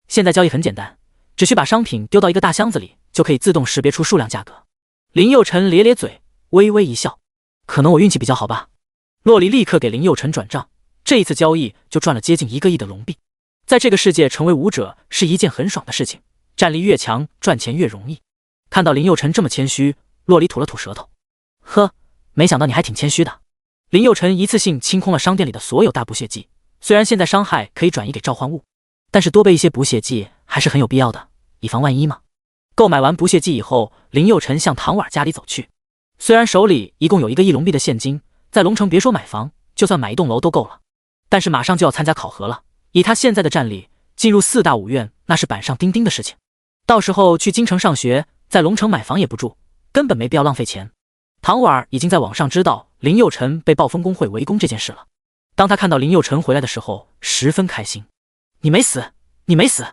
现在交易很简单，只需把商品丢到一个大箱子里，就可以自动识别出数量价格。林佑辰咧咧嘴，微微一笑，可能我运气比较好吧。洛黎立刻给林佑辰转账，这一次交易就赚了接近1个亿的龙币。在这个世界，成为武者是一件很爽的事情，战力越强，赚钱越容易。看到林佑辰这么谦虚，洛黎吐了吐舌头，呵，没想到你还挺谦虚的。林佑辰一次性清空了商店里的所有大补血剂，虽然现在伤害可以转移给召唤物，但是多备一些补血剂还是很有必要的，以防万一嘛。购买完补血剂以后，林佑辰向唐婉家里走去。虽然手里一共有1个亿龙币的现金，在龙城别说买房，就算买一栋楼都够了，但是马上就要参加考核了，以他现在的战力，进入4大5院那是板上钉钉的事情。到时候去京城上学，在龙城买房也不住，根本没必要浪费钱。唐婉已经在网上知道林佑辰被暴风公会围攻这件事了。当他看到林佑辰回来的时候，十分开心。你没死，你没死。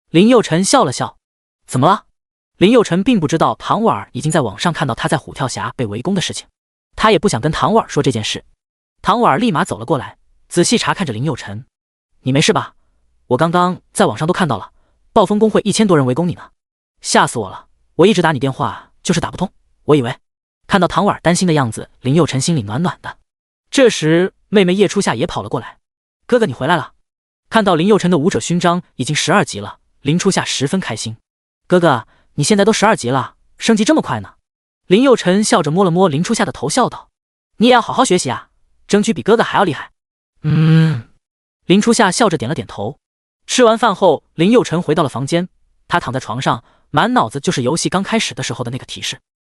林佑辰笑了笑。怎么了？林佑辰并不知道唐婉已经在网上看到他在虎跳峡被围攻的事情，他也不想跟唐婉说这件事。唐婉立马走了过来，仔细查看着林佑辰。你没事吧？我刚刚在网上都看到了，暴风公会1000多人围攻你呢，吓死我了，我一直打你电话就是打不通，我以为。看到唐婉担心的样子，林佑辰心里暖暖的。这时妹妹叶初夏也跑了过来，哥哥你回来了。看到林佑辰的武者勋章已经12级了，林初夏十分开心。哥哥你现在都12级了，升级这么快呢？林佑辰笑着摸了摸林初夏的头，笑道，你也要好好学习啊，争取比哥哥还要厉害。林初夏笑着点了点头。吃完饭后，林佑辰回到了房间，他躺在床上，满脑子就是游戏刚开始的时候的那个提示。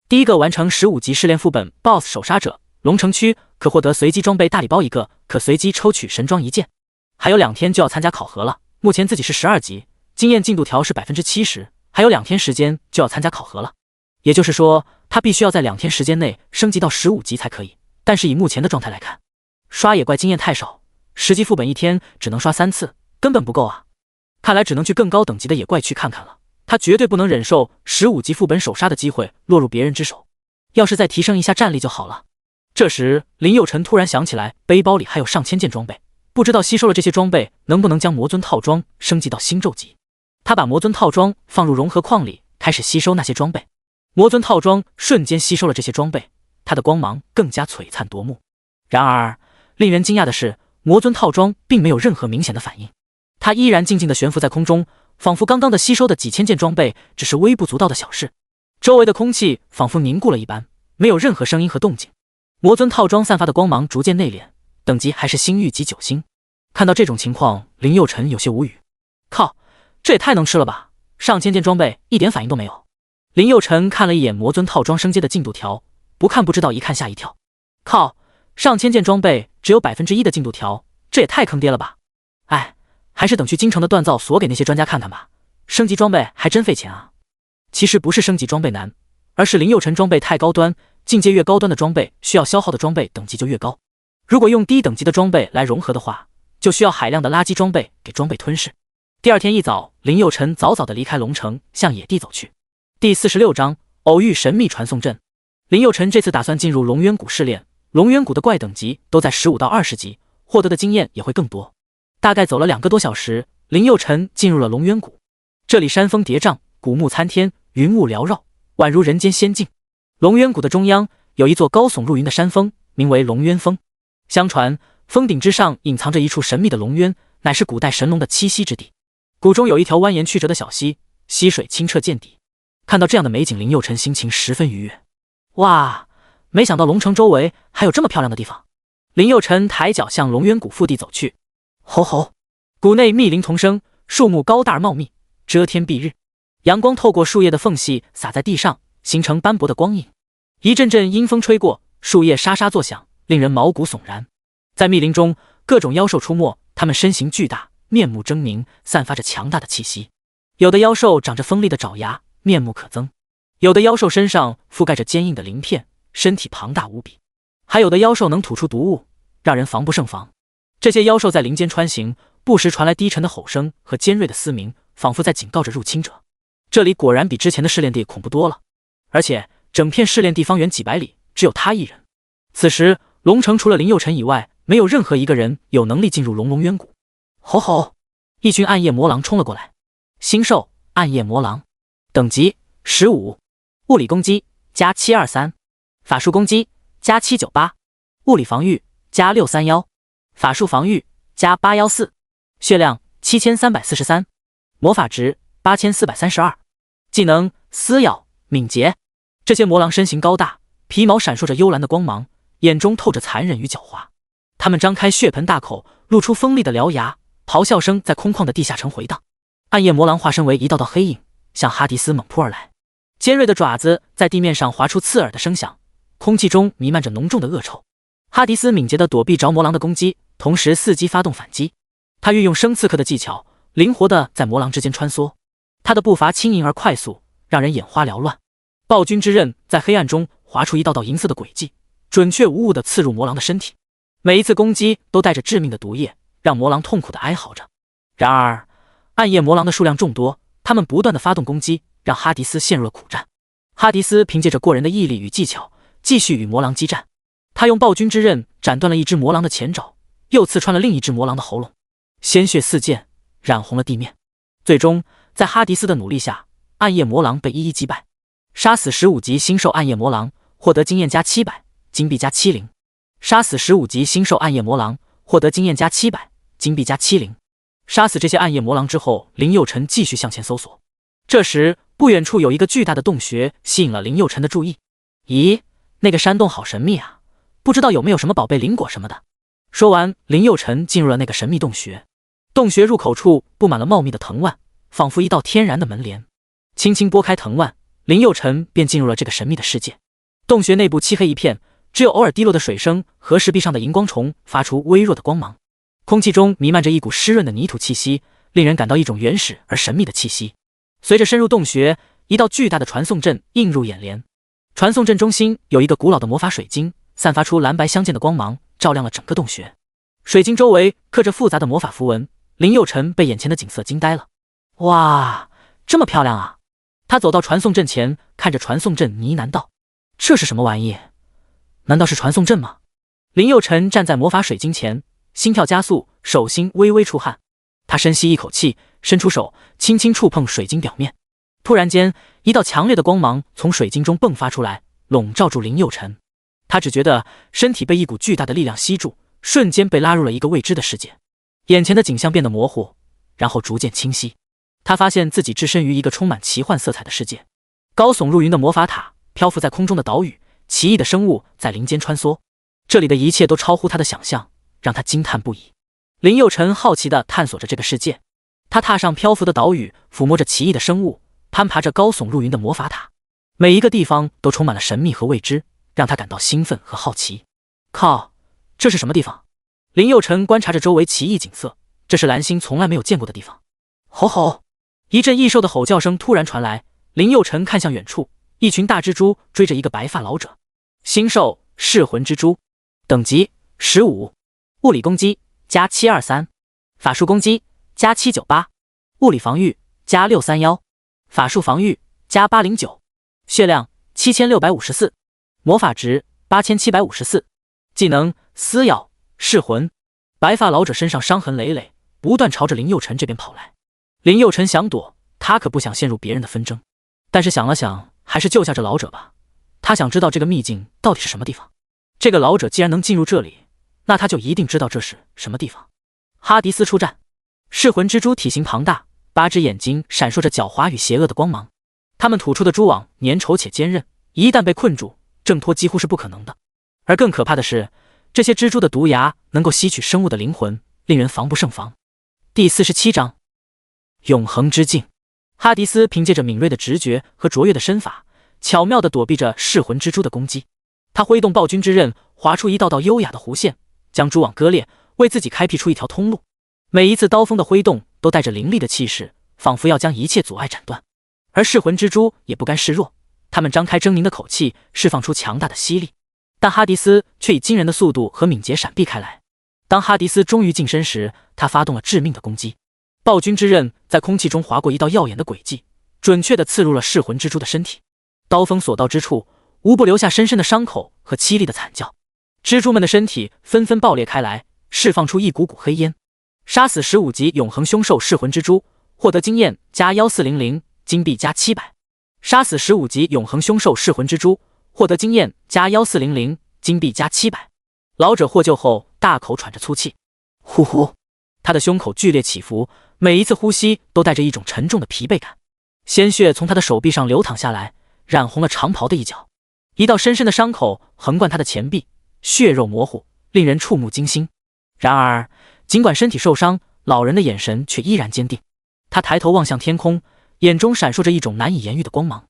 第一个完成15级试炼副本 BOSS 首杀者，龙城区可获得随机装备大礼包1个，可随机抽取神装1件。还有2天就要参加考核了，目前自己是12级，经验进度条是 70%， 还有2天时间就要参加考核了。也就是说，他必须要在2天时间内升级到15级才可以，但是以目前的状态来看，刷野怪经验太少，10级副本1天只能刷3次，根本不够啊。看来只能去更高等级的野怪区看看了。他绝对不能忍受15级副本首杀的机会落入别人之手，要是再提升一下战力就好了。这时林佑辰突然想起来背包里还有上千件装备，不知道吸收了这些装备能不能将魔尊套装升级到星咒级。他把魔尊套装放入融合矿里，开始吸收那些装备。魔尊套装瞬间吸收了这些装备，它的光芒更加璀璨夺目。然而令人惊讶的是，魔尊套装并没有任何明显的反应，它依然静静地悬浮在空中，仿佛刚刚的吸收的几千件装备只是微不足道的小事。周围的空气仿佛凝固了一般，没有任何声音和动静。魔尊套装散发的光芒逐渐内敛，等级还是星域级9星。看到这种情况，林佑辰有些无语。靠，这也太能吃了吧，上千件装备一点反应都没有。林佑辰看了一眼魔尊套装升阶的进度条，不看不知道，一看吓一跳。靠，上千件装备只有 1% 的进度条，这也太坑爹了吧。哎，还是等去京城的锻造所给那些专家看看吧，升级装备还真费钱啊。其实不是升级装备难，而是林佑辰装备太高端，境界越高端的装备需要消耗的装备等级就越高。如果用低等级的装备来融合的话，就需要海量的垃圾装备给装备吞噬。第二天一早，林佑辰早早地离开龙城，向野地走去。第46章偶遇神秘传送阵。林佑辰这次打算进入龙渊谷试炼，龙渊谷的怪等级都在15到20级，获得的经验也会更多。大概走了2个多小时，林佑辰进入了龙渊谷。这里山峰叠嶂，古木参天，云雾缭绕，宛如人间仙境。龙渊谷的中央有一座高耸入云的山峰，名为龙渊峰。相传峰顶之上隐藏着一处神秘的龙渊，乃是古代神龙的栖息之地。谷中有一条蜿蜒曲折的小溪，溪水清澈见底。看到这样的美景，林佑辰心情十分愉悦。哇，没想到龙城周围还有这么漂亮的地方。林佑辰抬脚向龙渊谷腹地走去。吼吼，谷内密林丛生，树木高大而茂密，遮天蔽日。阳光透过树叶的缝隙洒在地上，形成斑驳的光影。一阵阵阴风吹过，树叶沙沙作响，令人毛骨悚然。在密林中，各种妖兽出没，它们身形巨大，面目狰狞，散发着强大的气息。有的妖兽长着锋利的爪牙，面目可憎；有的妖兽身上覆盖着坚硬的鳞片，身体庞大无比；还有的妖兽能吐出毒物，让人防不胜防。这些妖兽在林间穿行，不时传来低沉的吼声和尖锐的嘶鸣，仿佛在警告着入侵者。这里果然比之前的试炼地恐怖多了，而且整片试炼地方圆几百里，只有他一人。此时龙城除了林佑辰以外，没有任何一个人有能力进入龙龙渊谷。吼吼！一群暗夜魔狼冲了过来。星兽暗夜魔狼，等级15，物理攻击加723，法术攻击加798，物理防御加631，法术防御加814，血量7343，魔法值8432，技能撕咬、敏捷。这些魔狼身形高大，皮毛闪烁着幽蓝的光芒，眼中透着残忍与狡猾。他们张开血盆大口，露出锋利的獠牙，咆哮声在空旷的地下城回荡。暗夜魔狼化身为一道道黑影，向哈迪斯猛扑而来。尖锐的爪子在地面上划出刺耳的声响，空气中弥漫着浓重的恶臭。哈迪斯敏捷地躲避着魔狼的攻击，同时伺机发动反击。他运用生刺客的技巧，灵活地在魔狼之间穿梭。他的步伐轻盈而快速，让人眼花缭乱。暴君之刃在黑暗中划出一道道银色的轨迹，准确无误地刺入魔狼的身体。每一次攻击都带着致命的毒液，让魔狼痛苦地哀嚎着。然而，暗夜魔狼的数量众多，他们不断地发动攻击，让哈迪斯陷入了苦战。哈迪斯凭借着过人的毅力与技巧，继续与魔狼激战。他用暴君之刃斩断了一只魔狼的前爪，又刺穿了另一只魔狼的喉咙，鲜血四溅，染红了地面。最终，在哈迪斯的努力下，暗夜魔狼被一一击败。杀死15级星兽暗夜魔狼，获得经验加700，金币加70。杀死15级星兽暗夜魔狼，获得经验加700，金币加70。杀死这些暗夜魔狼之后，林佑辰继续向前搜索。这时，不远处有一个巨大的洞穴吸引了林佑辰的注意。咦，那个山洞好神秘啊，不知道有没有什么宝贝灵果什么的。说完，林佑辰进入了那个神秘洞穴。洞穴入口处布满了茂密的藤蔓，仿佛一道天然的门帘。轻轻拨开藤蔓，林佑辰便进入了这个神秘的世界。洞穴内部漆黑一片，只有偶尔滴落的水声和石壁上的荧光虫发出微弱的光芒。空气中弥漫着一股湿润的泥土气息，令人感到一种原始而神秘的气息。随着深入洞穴，一道巨大的传送阵映入眼帘。传送阵中心有一个古老的魔法水晶，散发出蓝白相间的光芒，照亮了整个洞穴。水晶周围刻着复杂的魔法符文，林佑辰被眼前的景色惊呆了。哇，这么漂亮啊！他走到传送阵前，看着传送阵呢喃道：“这是什么玩意？难道是传送阵吗？”林佑辰站在魔法水晶前，心跳加速，手心微微出汗。他深吸一口气，伸出手，轻轻触碰水晶表面。突然间，一道强烈的光芒从水晶中迸发出来，笼罩住林佑辰。他只觉得身体被一股巨大的力量吸住，瞬间被拉入了一个未知的世界。眼前的景象变得模糊，然后逐渐清晰。他发现自己置身于一个充满奇幻色彩的世界。高耸入云的魔法塔，漂浮在空中的岛屿，奇异的生物在林间穿梭。这里的一切都超乎他的想象，让他惊叹不已。林佑辰好奇地探索着这个世界。他踏上漂浮的岛屿，抚摸着奇异的生物，攀爬着高耸入云的魔法塔。每一个地方都充满了神秘和未知，让他感到兴奋和好奇。靠，这是什么地方？林佑辰观察着周围奇异景色，这是蓝星从来没有见过的地方。吼吼！一阵异兽的吼叫声突然传来，林佑辰看向远处，一群大蜘蛛追着一个白发老者。星兽噬魂蜘蛛，等级15，物理攻击加723，法术攻击加798，物理防御加631，法术防御加809，血量7654，魔法值8754，技能撕咬噬魂。白发老者身上伤痕累累，不断朝着林佑辰这边跑来。林佑辰想躲，他可不想陷入别人的纷争，但是想了想，还是救下这老者吧。他想知道这个秘境到底是什么地方。这个老者既然能进入这里，那他就一定知道这是什么地方。哈迪斯出战。噬魂蜘蛛体型庞大，8只眼睛闪烁着狡猾与邪恶的光芒。它们吐出的蛛网粘稠且坚韧，一旦被困住，挣脱几乎是不可能的。而更可怕的是，这些蜘蛛的毒牙能够吸取生物的灵魂，令人防不胜防。第47章永恒之境。哈迪斯凭借着敏锐的直觉和卓越的身法，巧妙地躲避着噬魂蜘蛛的攻击。他挥动暴君之刃，划出一道道优雅的弧线，将蛛网割裂，为自己开辟出一条通路。每一次刀锋的挥动都带着凌厉的气势，仿佛要将一切阻碍斩断。而噬魂蜘蛛也不甘示弱，他们张开狰狞的口气，释放出强大的吸力。但哈迪斯却以惊人的速度和敏捷闪避开来。当哈迪斯终于近身时，他发动了致命的攻击。暴君之刃在空气中划过一道耀眼的轨迹，准确地刺入了噬魂蜘蛛的身体。刀锋所到之处，无不留下深深的伤口和凄厉的惨叫。蜘蛛们的身体纷纷爆裂开来，释放出一股股黑烟。杀死15级永恒凶兽噬魂蜘蛛，获得经验加1400，金币加700。杀死15级永恒凶兽噬魂蜘蛛，获得经验加1400，金币加700。老者获救后大口喘着粗气，呼呼，他的胸口剧烈起伏，每一次呼吸都带着一种沉重的疲惫感。鲜血从他的手臂上流淌下来，染红了长袍的一角。一道深深的伤口横贯他的前臂，血肉模糊，令人触目惊心。然而尽管身体受伤，老人的眼神却依然坚定。他抬头望向天空，眼中闪烁着一种难以言喻的光芒。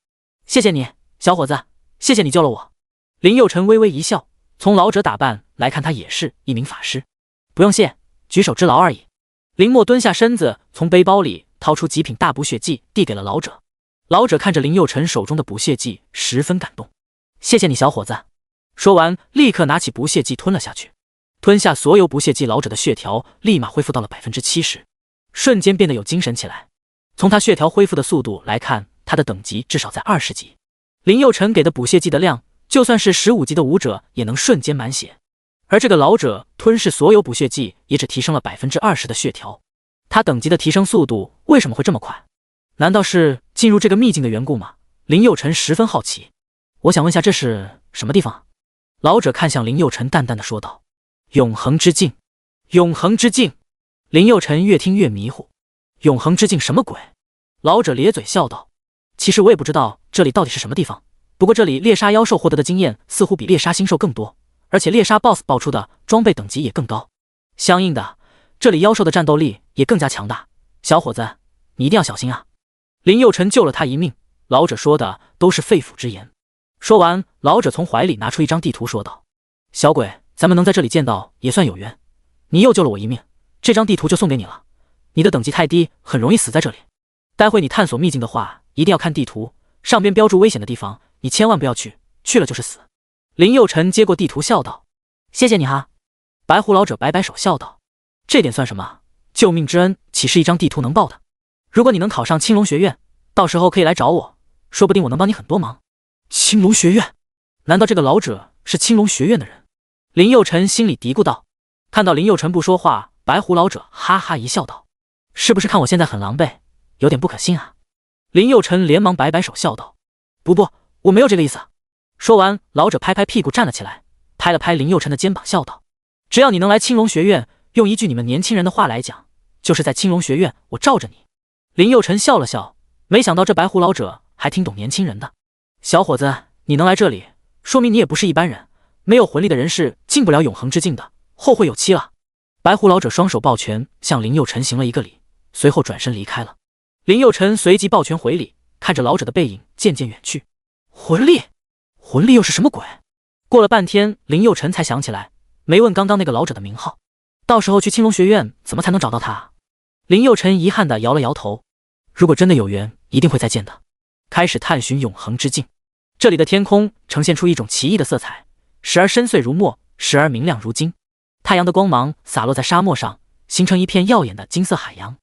谢谢你，小伙子，谢谢你救了我。林佑辰微微一笑，从老者打扮来看，他也是一名法师。不用谢，举手之劳而已。林默蹲下身子，从背包里掏出几品大补血剂，递给了老者。老者看着林佑辰手中的补血剂，十分感动。谢谢你，小伙子。说完，立刻拿起补血剂吞了下去。吞下所有补血剂，老者的血条立马恢复到了 70%， 瞬间变得有精神起来。从他血条恢复的速度来看，他的等级至少在20级。林佑辰给的补血剂的量，就算是15级的武者也能瞬间满血。而这个老者吞噬所有补血剂，也只提升了 20% 的血条。他等级的提升速度为什么会这么快？难道是进入这个秘境的缘故吗？林佑辰十分好奇。我想问下，这是什么地方？老者看向林佑辰，淡淡的说道：永恒之境。永恒之境。林佑辰越听越迷糊，永恒之境什么鬼？老者咧嘴笑道：其实我也不知道这里到底是什么地方，不过这里猎杀妖兽获得的经验似乎比猎杀星兽更多，而且猎杀 BOSS 爆出的装备等级也更高，相应的，这里妖兽的战斗力也更加强大。小伙子，你一定要小心啊！林佑辰救了他一命，老者说的都是肺腑之言。说完，老者从怀里拿出一张地图，说道：小鬼，咱们能在这里见到也算有缘，你又救了我一命，这张地图就送给你了。你的等级太低，很容易死在这里。待会你探索秘境的话，一定要看地图，上边标注危险的地方，你千万不要去，去了就是死。林佑辰接过地图笑道：谢谢你哈。白胡老者摆摆手笑道：这点算什么？救命之恩岂是一张地图能报的？如果你能考上青龙学院，到时候可以来找我，说不定我能帮你很多忙。青龙学院？难道这个老者是青龙学院的人？林佑辰心里嘀咕道。看到林佑辰不说话，白胡老者哈哈一笑道：是不是看我现在很狼狈，有点不可信啊？林佑辰连忙摆摆手笑道：不，我没有这个意思。说完，老者拍拍屁股站了起来，拍了拍林佑辰的肩膀笑道：只要你能来青龙学院，用一句你们年轻人的话来讲，就是在青龙学院我罩着你。林佑辰笑了笑，没想到这白胡老者还挺懂年轻人的。小伙子，你能来这里，说明你也不是一般人，没有魂力的人是进不了永恒之境的，后会有期了。白胡老者双手抱拳，向林佑辰行了一个礼，随后转身离开了。林佑辰随即抱拳回礼，看着老者的背影渐渐远去。魂力？魂力又是什么鬼？过了半天，林佑辰才想起来，没问刚刚那个老者的名号，到时候去青龙学院怎么才能找到他啊？林佑辰遗憾地摇了摇头，如果真的有缘，一定会再见的。开始探寻永恒之境。这里的天空呈现出一种奇异的色彩，时而深邃如墨，时而明亮如金。太阳的光芒洒落在沙漠上，形成一片耀眼的金色海洋。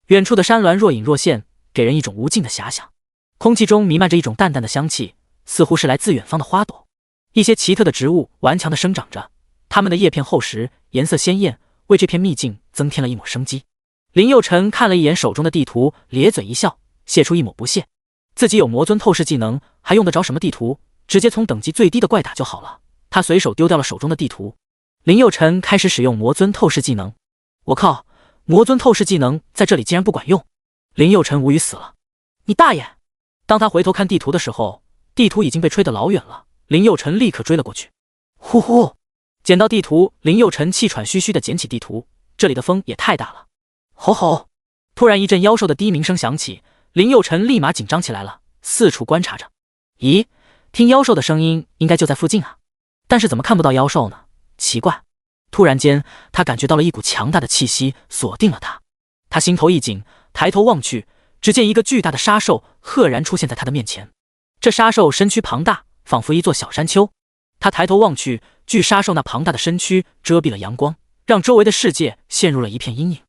远处的山峦若隐若现，给人一种无尽的遐想。空气中弥漫着一种淡淡的香气，似乎是来自远方的花朵。一些奇特的植物顽强地生长着，它们的叶片厚实，颜色鲜艳，为这片秘境增添了一抹生机。林佑辰看了一眼手中的地图，咧嘴一笑，泄出一抹不屑。自己有魔尊透视技能，还用得着什么地图？直接从等级最低的怪打就好了。他随手丢掉了手中的地图。林佑辰开始使用魔尊透视技能。我靠，魔尊透视技能在这里竟然不管用！林佑辰无语死了。你大爷！当他回头看地图的时候，地图已经被吹得老远了。林佑辰立刻追了过去。呼呼！捡到地图，林佑辰气喘吁吁地捡起地图。这里的风也太大了。吼吼！突然一阵妖兽的低鸣声响起，林佑辰立马紧张起来了，四处观察着。咦，听妖兽的声音应该就在附近啊，但是怎么看不到妖兽呢？奇怪。突然间，他感觉到了一股强大的气息锁定了他。他心头一紧，抬头望去，只见一个巨大的杀兽赫然出现在他的面前。这杀兽身躯庞大，仿佛一座小山丘。他抬头望去，巨杀兽那庞大的身躯遮蔽了阳光，让周围的世界陷入了一片阴影。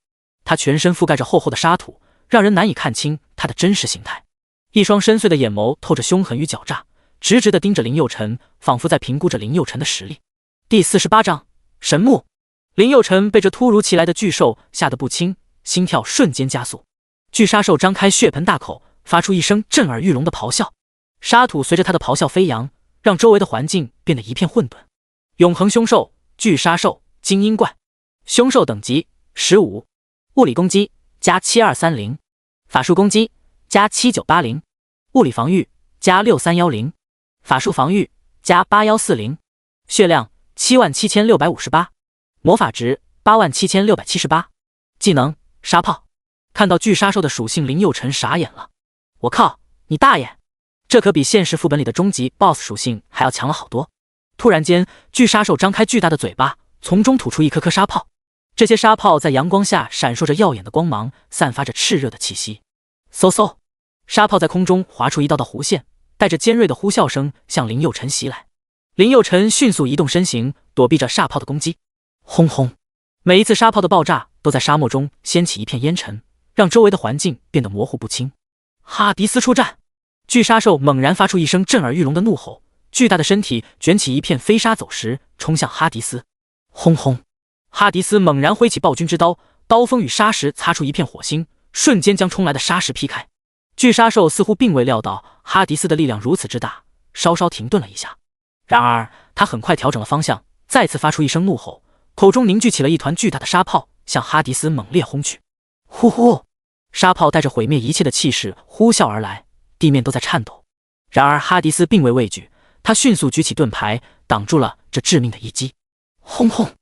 他全身覆盖着厚厚的沙土，让人难以看清他的真实形态。一双深邃的眼眸透着凶狠与狡诈，直直地盯着林佑辰，仿佛在评估着林佑辰的实力。第48章神木。林佑成被这突如其来的巨兽吓得不轻，心跳瞬间加速。巨沙兽张开血盆大口，发出一声震耳欲聋的咆哮，沙土随着他的咆哮飞扬，让周围的环境变得一片混沌。永恒凶兽巨沙兽精英怪，凶兽等级15，物理攻击加7230，法术攻击加7980，物理防御加6310，法术防御加8140，血量77658，魔法值87678，技能沙炮。看到巨沙兽的属性，林佑成傻眼了。我靠，你大爷！这可比现实副本里的终极 BOSS 属性还要强了好多。突然间，巨沙兽张开巨大的嘴巴，从中吐出一颗颗沙炮。这些沙炮在阳光下闪烁着耀眼的光芒，散发着炽热的气息。嗖嗖，沙炮在空中划出一道道弧线，带着尖锐的呼啸声向林佑成袭来。林佑成迅速移动身形，躲避着沙炮的攻击。轰轰，每一次沙炮的爆炸都在沙漠中掀起一片烟尘，让周围的环境变得模糊不清。哈迪斯出战！巨沙兽猛然发出一声震耳欲聋的怒吼，巨大的身体卷起一片飞沙走石，冲向哈迪斯。轰轰！哈迪斯猛然挥起暴君之刀，刀锋与沙石擦出一片火星，瞬间将冲来的沙石劈开。巨沙兽似乎并未料到哈迪斯的力量如此之大，稍稍停顿了一下。然而他很快调整了方向，再次发出一声怒吼，口中凝聚起了一团巨大的沙炮，向哈迪斯猛烈轰去。呼呼！沙炮带着毁灭一切的气势呼啸而来，地面都在颤抖。然而哈迪斯并未畏惧，他迅速举起盾牌，挡住了这致命的一击。轰轰！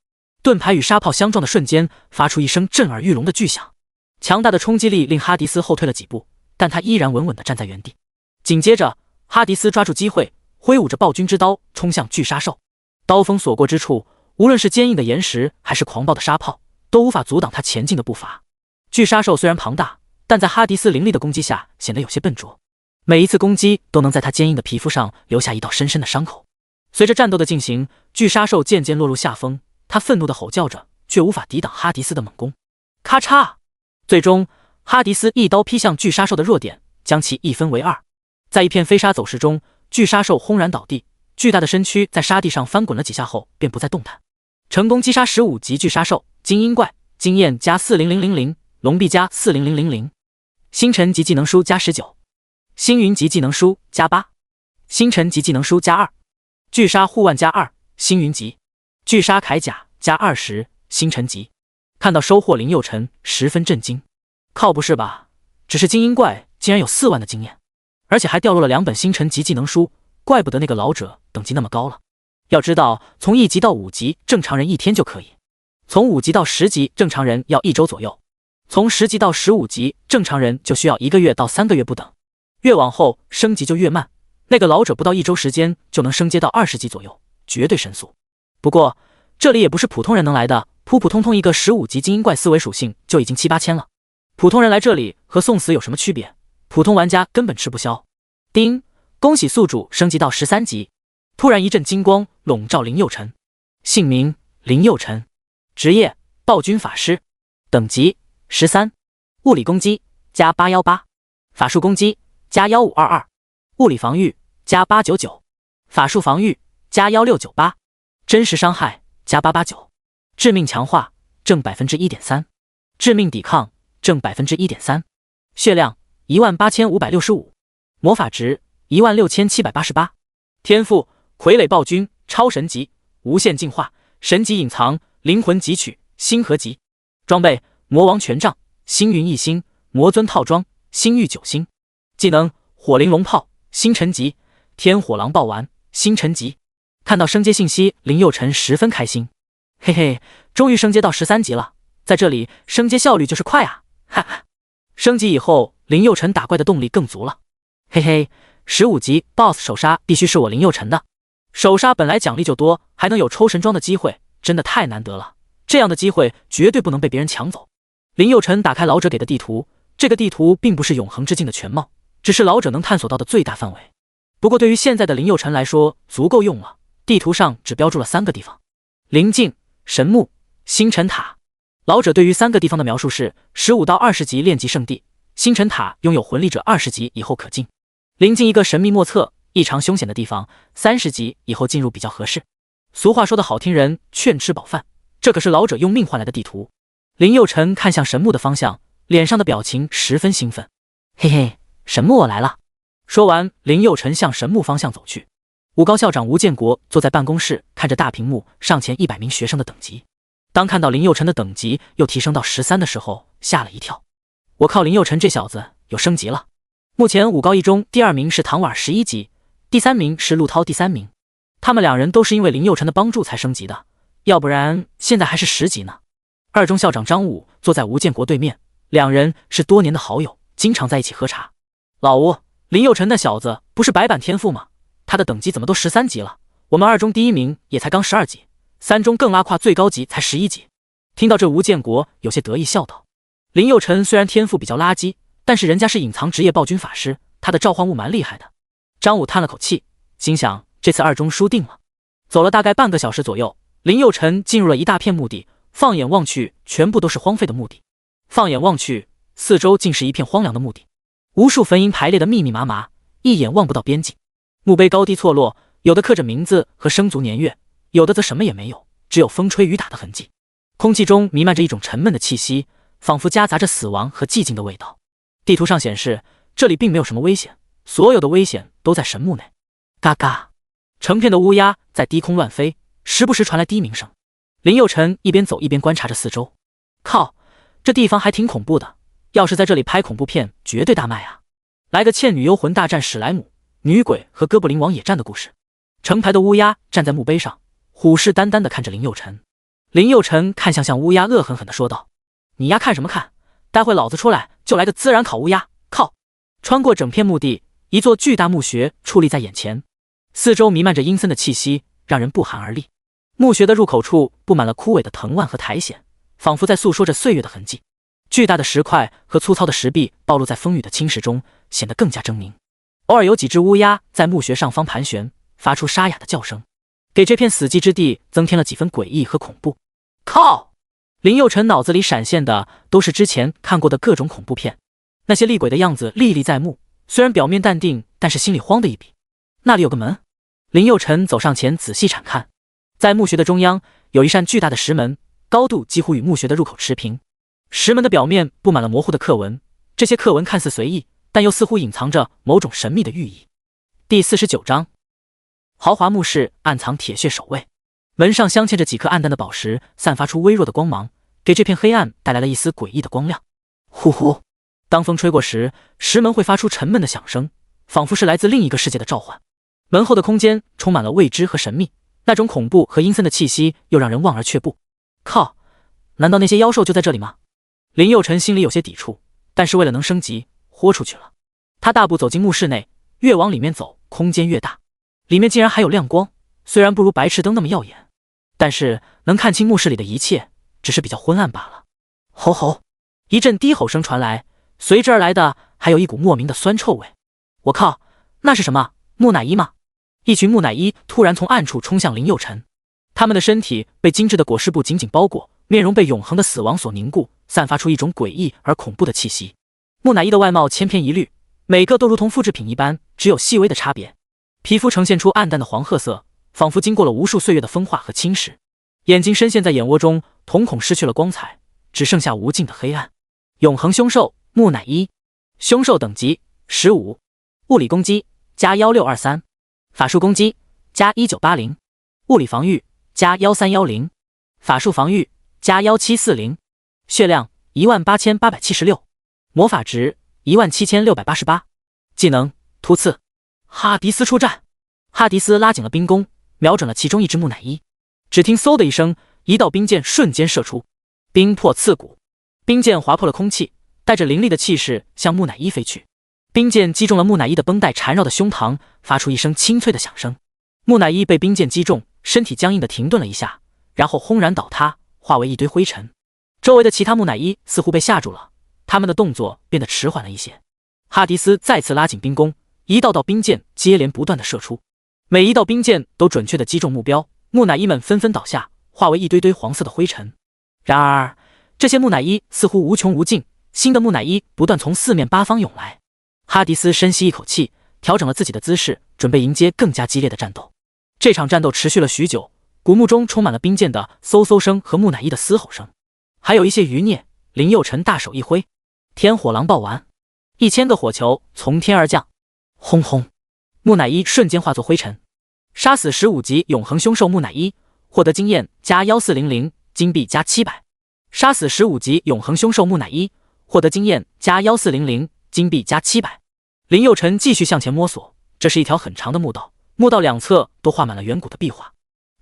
盾牌与沙炮相撞的瞬间，发出一声震耳欲聋的巨响。强大的冲击力令哈迪斯后退了几步，但他依然稳稳地站在原地。紧接着，哈迪斯抓住机会，挥舞着暴君之刀冲向巨沙兽。刀锋所过之处，无论是坚硬的岩石还是狂暴的沙炮，都无法阻挡他前进的步伐。巨沙兽虽然庞大，但在哈迪斯凌厉的攻击下显得有些笨拙，每一次攻击都能在他坚硬的皮肤上留下一道深深的伤口。随着战斗的进行，巨沙兽渐渐落入下风，他愤怒地吼叫着，却无法抵挡哈迪斯的猛攻。咔嚓！最终，哈迪斯一刀劈向巨沙兽的弱点，将其一分为二。在一片飞沙走石中，巨沙兽轰然倒地，巨大的身躯在沙地上翻滚了几下后便不再动弹。成功击杀15级巨沙兽精英怪，经验加40000，龙臂加40000，星辰级技能书加19，星云级技能书加8，星辰级技能书加2，巨沙护腕加2，星云级，巨沙铠甲加20，星辰级。看到收获，林佑成十分震惊。靠，不是吧？只是精英怪竟然有4万的经验，而且还掉落了2本星辰级技能书，怪不得那个老者等级那么高了。要知道，从1级到5级，正常人1天就可以；从5级到10级，正常人要1周左右；从10级到15级，正常人就需要1个月到3个月不等。越往后升级就越慢，那个老者不到1周时间就能升阶到20级左右，绝对神速。不过这里也不是普通人能来的，普普通通一个15级精英怪4维属性就已经7、8千了。普通人来这里和送死有什么区别？普通玩家根本吃不消。叮，恭喜宿主升级到13级。突然一阵金光笼罩林佑成，姓名林佑成，职业暴君法师，等级13，物理攻击加818，法术攻击加1522，物理防御加899，法术防御加1698，真实伤害加889，致命强化正 1.3%， 致命抵抗正 1.3%， 血量18565，魔法值16788，天赋傀儡暴君超神级，无限进化，神级隐藏，灵魂汲取，星河级。装备魔王权杖，星云1星，魔尊套装，星域9星。技能火灵龙炮，星辰级，天火狼爆丸，星辰级。看到升阶信息，林佑成十分开心。嘿嘿，终于升阶到13级了，在这里升阶效率就是快啊！哈哈。升级以后，林佑成打怪的动力更足了。嘿嘿，15级 BOSS 首杀必须是我林佑成的。首杀本来奖励就多，还能有抽神装的机会，真的太难得了。这样的机会绝对不能被别人抢走。林佑成打开老者给的地图，这个地图并不是永恒之境的全貌，只是老者能探索到的最大范围。不过对于现在的林佑成来说，足够用了。地图上只标注了3个地方：灵境、神木、星辰塔。老者对于3个地方的描述是：15到20级炼级圣地，星辰塔拥有魂力者20级以后可进，灵境一个神秘莫测、异常凶险的地方，30级以后进入比较合适。俗话说的好听人，劝吃饱饭，这可是老者用命换来的地图。林佑辰看向神木的方向，脸上的表情十分兴奋。嘿嘿，神木我来了。说完，林佑辰向神木方向走去。武高校长吴建国坐在办公室，看着大屏幕上前100名学生的等级。当看到林佑辰的等级又提升到13的时候，吓了一跳。我靠，林佑辰这小子有升级了。目前武高一中第2名是唐婉11级，第3名是陆涛第3名。他们2人都是因为林佑辰的帮助才升级的，要不然现在还是10级呢。2中校长张武坐在吴建国对面，2人是多年的好友，经常在一起喝茶。老吴，林佑辰那小子不是白板天赋吗？他的等级怎么都13级了？我们2中第1名也才刚12级，3中更拉胯最高级才11级。听到这，吴建国有些得意笑道：林佑辰虽然天赋比较垃圾，但是人家是隐藏职业暴君法师，他的召唤物蛮厉害的。张武叹了口气，心想这次2中输定了。走了大概半个小时左右，林佑辰进入了一大片墓地，放眼望去全部都是荒废的墓地，放眼望去四周竟是一片荒凉的墓地，无数坟茔排列的密密麻麻，一眼望不到边际。墓碑高低错落，有的刻着名字和生卒年月，有的则什么也没有，只有风吹雨打的痕迹。空气中弥漫着一种沉闷的气息，仿佛夹杂着死亡和寂静的味道。地图上显示，这里并没有什么危险，所有的危险都在神墓内。嘎嘎，成片的乌鸦在低空乱飞，时不时传来低鸣声。林佑辰一边走一边观察着四周。靠，这地方还挺恐怖的，要是在这里拍恐怖片，绝对大卖啊！来个倩女幽魂大战史莱姆，女鬼和哥布林王野战的故事。成排的乌鸦站在墓碑上，虎视眈眈地看着林佑辰。林佑辰看向乌鸦，恶狠狠地说道：你丫看什么看？待会老子出来就来个孜然烤乌鸦！靠！穿过整片墓地，一座巨大墓穴矗立在眼前，四周弥漫着阴森的气息，让人不寒而栗。墓穴的入口处布满了枯萎的藤蔓和苔藓，仿佛在诉说着岁月的痕迹。巨大的石块和粗糙的石壁暴露在风雨的侵蚀中，显得更加狰狞。偶尔有几只乌鸦在墓穴上方盘旋，发出沙哑的叫声，给这片死寂之地增添了几分诡异和恐怖。靠！林佑辰脑子里闪现的都是之前看过的各种恐怖片，那些厉鬼的样子历历在目，虽然表面淡定，但是心里慌的一笔。那里有个门，林佑辰走上前仔细查看，在墓穴的中央有一扇巨大的石门，高度几乎与墓穴的入口持平。石门的表面布满了模糊的刻纹，这些刻纹看似随意，但又似乎隐藏着某种神秘的寓意。第49章，豪华墓室暗藏铁血守卫，门上镶嵌着几颗暗淡的宝石，散发出微弱的光芒，给这片黑暗带来了一丝诡异的光亮。呼呼，当风吹过时，石门会发出沉闷的响声，仿佛是来自另一个世界的召唤。门后的空间充满了未知和神秘，那种恐怖和阴森的气息又让人望而却步。靠，难道那些妖兽就在这里吗？林佑辰心里有些抵触，但是为了能升级，豁出去了。他大步走进墓室内，越往里面走，空间越大，里面竟然还有亮光，虽然不如白炽灯那么耀眼，但是能看清墓室里的一切，只是比较昏暗罢了。吼吼，一阵低吼声传来，随之而来的还有一股莫名的酸臭味。我靠，那是什么？木乃伊吗？一群木乃伊突然从暗处冲向林佑辰，他们的身体被精致的裹尸布紧紧包裹，面容被永恒的死亡所凝固，散发出一种诡异而恐怖的气息。木乃伊的外貌千篇一律，每个都如同复制品一般，只有细微的差别。皮肤呈现出暗淡的黄褐色，仿佛经过了无数岁月的风化和侵蚀。眼睛深陷在眼窝中，瞳孔失去了光彩，只剩下无尽的黑暗。永恒凶兽木乃伊，凶兽等级15，物理攻击加1623，法术攻击加1980，物理防御加1310，法术防御加1740，血量18876，魔法值17688，技能突刺。哈迪斯出战。哈迪斯拉紧了冰弓，瞄准了其中一只木乃伊。只听嗖的一声，一道冰箭瞬间射出，冰破刺骨。冰箭划破了空气，带着凌厉的气势向木乃伊飞去。冰箭击中了木乃伊的绷带缠绕的胸膛，发出一声清脆的响声。木乃伊被冰箭击中，身体僵硬的停顿了一下，然后轰然倒塌，化为一堆灰尘。周围的其他木乃伊似乎被吓住了，他们的动作变得迟缓了一些。哈迪斯再次拉紧冰弓，一道道冰箭接连不断的射出，每一道冰箭都准确的击中目标，木乃伊们纷纷倒下，化为一堆堆黄色的灰尘。然而这些木乃伊似乎无穷无尽，新的木乃伊不断从四面八方涌来。哈迪斯深吸一口气，调整了自己的姿势，准备迎接更加激烈的战斗。这场战斗持续了许久，古墓中充满了冰剑的嗖嗖声和木乃伊的嘶吼声，还有一些余孽。林佑辰大手一挥，天火狼爆丸，1000个火球从天而降，轰轰，木乃伊瞬间化作灰尘。杀死15级永恒凶兽木乃伊，获得经验加1400，金币加700。杀死15级永恒凶兽木乃伊，获得经验加1400，金币加700。林佑辰继续向前摸索，这是一条很长的墓道，墓道两侧都画满了远古的壁画。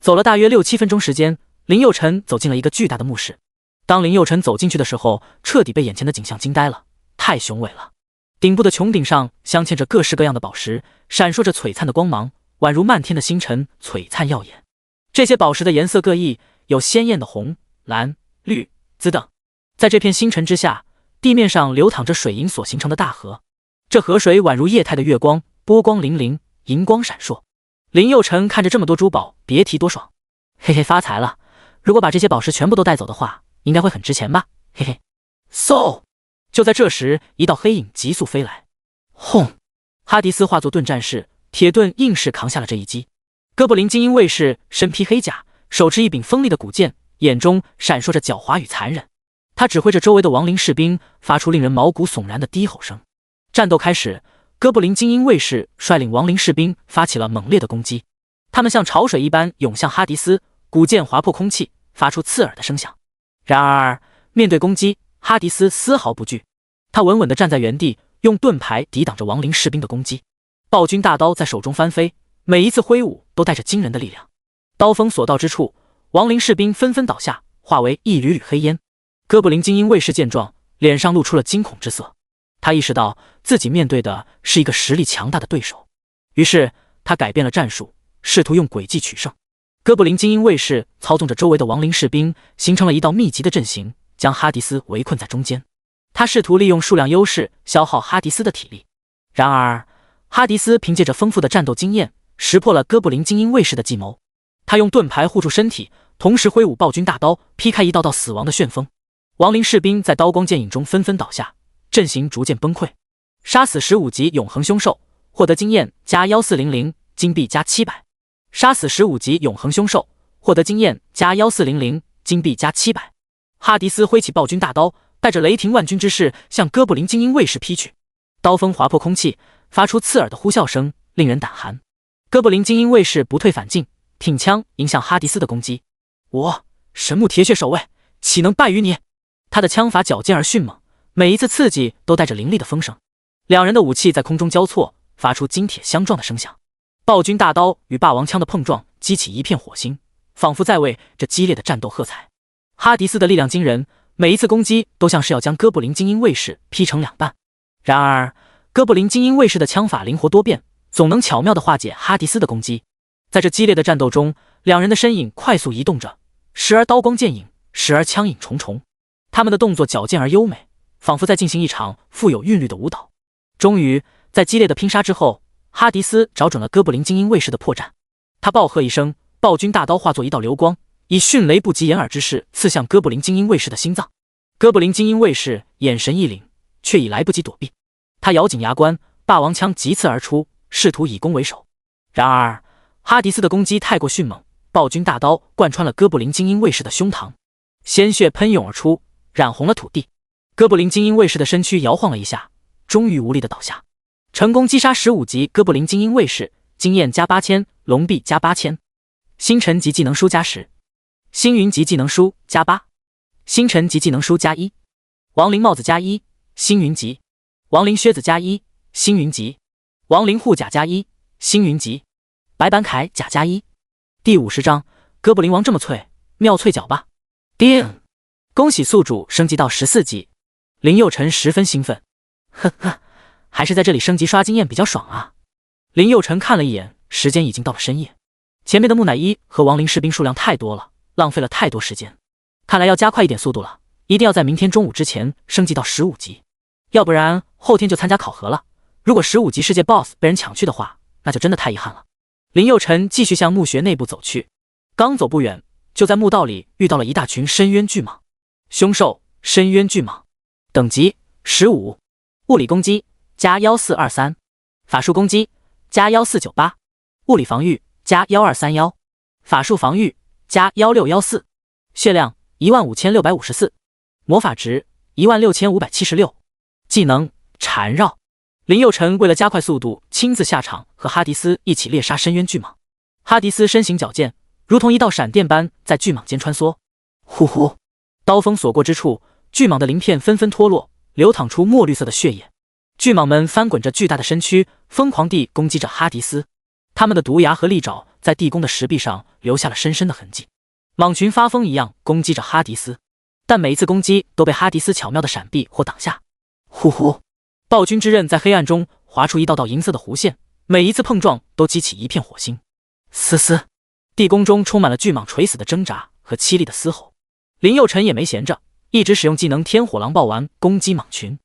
走了大约6、7分钟时间，林佑辰走进了一个巨大的墓室。当林佑辰走进去的时候，彻底被眼前的景象惊呆了，太雄伟了！顶部的穹顶上镶嵌着各式各样的宝石，闪烁着璀璨的光芒，宛如漫天的星辰，璀璨耀眼。这些宝石的颜色各异，有鲜艳的红、蓝、绿、紫等。在这片星辰之下，地面上流淌着水银所形成的大河，这河水宛如液态的月光，波光粼粼，银光闪烁。林佑辰看着这么多珠宝，别提多爽，嘿嘿，发财了！如果把这些宝石全部都带走的话，应该会很值钱吧，嘿嘿。嗖！就在这时，一道黑影急速飞来，轰！哈迪斯化作盾战士，铁盾硬是扛下了这一击。哥布林精英卫士身披黑甲，手持一柄锋利的古剑，眼中闪烁着狡猾与残忍。他指挥着周围的亡灵士兵，发出令人毛骨悚然的低吼声。战斗开始，哥布林精英卫士率领亡灵士兵发起了猛烈的攻击，他们像潮水一般涌向哈迪斯，古剑划破空气，发出刺耳的声响。然而，面对攻击，哈迪斯丝毫不惧，他稳稳地站在原地，用盾牌抵挡着亡灵士兵的攻击。暴君大刀在手中翻飞，每一次挥舞都带着惊人的力量。刀锋所到之处，亡灵士兵纷纷倒下，化为一缕缕黑烟。哥布林精英卫士见状，脸上露出了惊恐之色。他意识到自己面对的是一个实力强大的对手，于是他改变了战术，试图用诡计取胜。哥布林精英卫士操纵着周围的亡灵士兵，形成了一道密集的阵型，将哈迪斯围困在中间。他试图利用数量优势消耗哈迪斯的体力，然而哈迪斯凭借着丰富的战斗经验，识破了哥布林精英卫士的计谋。他用盾牌护住身体，同时挥舞暴君大刀，劈开一道道死亡的旋风。亡灵士兵在刀光剑影中纷纷倒下，阵型逐渐崩溃。杀死15级永恒凶兽，获得经验加1400，金币加700。杀死15级永恒凶兽，获得经验加1400，金币加700。哈迪斯挥起暴君大刀，带着雷霆万钧之势向哥布林精英卫士劈去。刀锋划破空气，发出刺耳的呼啸声，令人胆寒。哥布林精英卫士不退反进，挺枪迎向哈迪斯的攻击。我神木铁血守卫，岂能败于你？他的枪法矫健而迅猛，每一次刺激都带着凌厉的风声。两人的武器在空中交错，发出金铁相撞的声响。暴君大刀与霸王枪的碰撞激起一片火星，仿佛在为这激烈的战斗喝彩。哈迪斯的力量惊人，每一次攻击都像是要将哥布林精英卫士劈成两半。然而哥布林精英卫士的枪法灵活多变，总能巧妙地化解哈迪斯的攻击。在这激烈的战斗中，两人的身影快速移动着，时而刀光剑影，时而枪影重重。他们的动作矫健而优美，仿佛在进行一场富有韵律的舞蹈。终于，在激烈的拼杀之后，哈迪斯找准了哥布林精英卫士的破绽。他暴喝一声，暴君大刀化作一道流光，以迅雷不及掩耳之势刺向哥布林精英卫士的心脏。哥布林精英卫士眼神一凛，却已来不及躲避。他咬紧牙关，霸王枪急刺而出，试图以攻为守。然而哈迪斯的攻击太过迅猛，暴君大刀贯穿了哥布林精英卫士的胸膛，鲜血喷涌而出，染红了土地。哥布林精英卫士的身躯摇晃了一下，终于无力的倒下。成功击杀15级哥布林精英卫士，经验加8000，龙币加8000。星辰级技能书加10，星云级技能书加8，星辰级技能书加1，亡灵帽子加1，星云级，亡灵靴子加1，星云级，亡灵护甲加1，星云级，白板铠甲加1。第50章，哥布林王这么脆，妙脆角吧。叮！恭喜宿主升级到14级。林佑辰十分兴奋，呵呵，还是在这里升级刷经验比较爽啊。林佑辰看了一眼，时间已经到了深夜，前面的木乃伊和亡灵士兵数量太多了，浪费了太多时间，看来要加快一点速度了，一定要在明天中午之前升级到15级，要不然后天就参加考核了。如果15级世界 BOSS 被人抢去的话，那就真的太遗憾了。林佑辰继续向墓穴内部走去，刚走不远，就在墓道里遇到了一大群深渊巨蟒。凶兽深渊巨蟒，等级15，物理攻击加1423，法术攻击加1498，物理防御加1231，法术防御加1614，血量15654，魔法值16576，技能缠绕。林佑辰为了加快速度，亲自下场和哈迪斯一起猎杀深渊巨蟒。哈迪斯身形矫健，如同一道闪电般在巨蟒间穿梭。呼呼，刀锋所过之处，巨蟒的鳞片纷纷脱落，流淌出墨绿色的血液。巨蟒们翻滚着巨大的身躯，疯狂地攻击着哈迪斯。它们的毒牙和利爪在地宫的石壁上留下了深深的痕迹。蟒群发疯一样攻击着哈迪斯，但每一次攻击都被哈迪斯巧妙地闪避或挡下。呼呼，暴君之刃在黑暗中划出一道道银色的弧线，每一次碰撞都激起一片火星。嘶嘶，地宫中充满了巨蟒垂死的挣扎和凄厉的嘶吼。林佑辰也没闲着，一直使用技能天火狼暴丸攻击蟒群，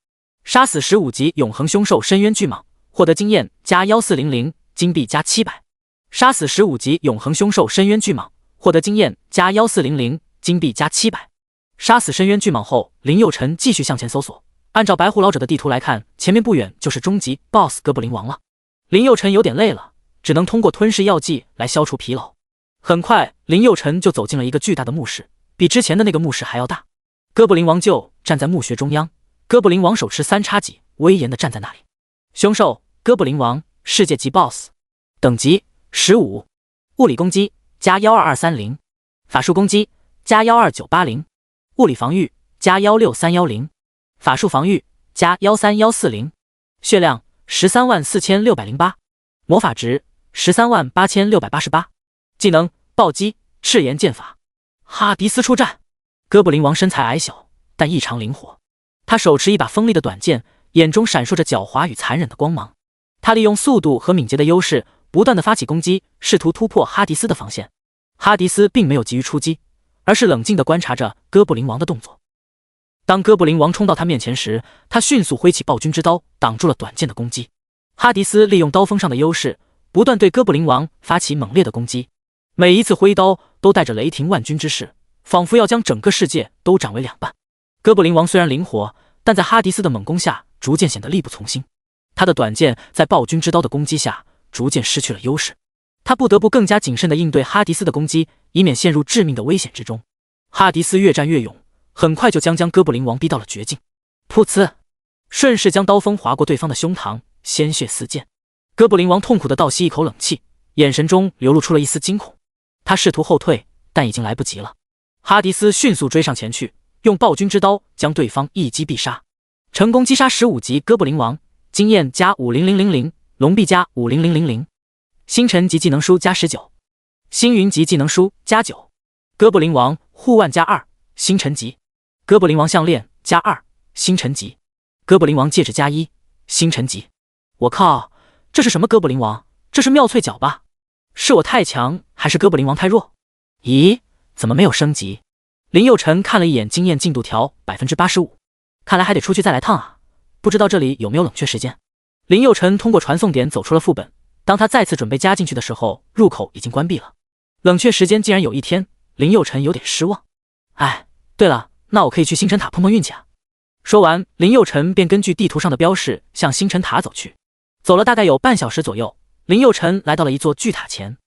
杀死15级永恒凶兽深渊巨蟒，获得经验加1400，金币加700。杀死15级永恒凶兽深渊巨蟒，获得经验加1400，金币加700。杀死深渊巨蟒后，林佑辰继续向前搜索。按照白狐老者的地图来看，前面不远就是终极 BOSS 哥布林王了。林佑辰有点累了，只能通过吞噬药剂来消除疲劳。很快，林佑辰就走进了一个巨大的墓室，比之前的那个墓室还要大。哥布林王就站在墓穴中央，哥布林王手持3叉戟，威严地站在那里。凶兽哥布林王，世界级 BOSS， 等级15，物理攻击加12230，法术攻击加12980，物理防御加16310，法术防御加13140，血量134608，魔法值138688，技能暴击赤炎剑法。哈迪斯出战。哥布林王身材矮小，但异常灵活。他手持一把锋利的短剑，眼中闪烁着狡猾与残忍的光芒。他利用速度和敏捷的优势，不断地发起攻击，试图突破哈迪斯的防线。哈迪斯并没有急于出击，而是冷静地观察着哥布林王的动作。当哥布林王冲到他面前时，他迅速挥起暴君之刀，挡住了短剑的攻击。哈迪斯利用刀锋上的优势，不断对哥布林王发起猛烈的攻击。每一次挥刀都带着雷霆万钧之势，仿佛要将整个世界都斩为两半。哥布林王虽然灵活，但在哈迪斯的猛攻下，逐渐显得力不从心。他的短剑在暴君之刀的攻击下，逐渐失去了优势。他不得不更加谨慎地应对哈迪斯的攻击，以免陷入致命的危险之中。哈迪斯越战越勇，很快就将哥布林王逼到了绝境。噗呲，顺势将刀锋划过对方的胸膛，鲜血四溅。哥布林王痛苦地倒吸一口冷气，眼神中流露出了一丝惊恐。他试图后退，但已经来不及了。哈迪斯迅速追上前去，用暴君之刀将对方一击必杀，成功击杀15级哥布林王，经验加50000，龙币加50000，星辰级技能书加19，星云级技能书加9。哥布林王护腕加2，星辰级。哥布林王项链加2，星辰级。哥布林王戒指加1，星辰级。我靠，这是什么哥布林王？这是妙脆角吧？是我太强，还是哥布林王太弱？咦，怎么没有升级？林佑辰看了一眼经验进度条85%，看来还得出去再来趟啊！不知道这里有没有冷却时间。林佑辰通过传送点走出了副本，当他再次准备加进去的时候，入口已经关闭了。冷却时间竟然有1天，林佑辰有点失望。哎，对了，那我可以去星辰塔碰碰运气啊！说完，林佑辰便根据地图上的标示向星辰塔走去。走了大概有半小时左右，林佑辰来到了一座巨塔前。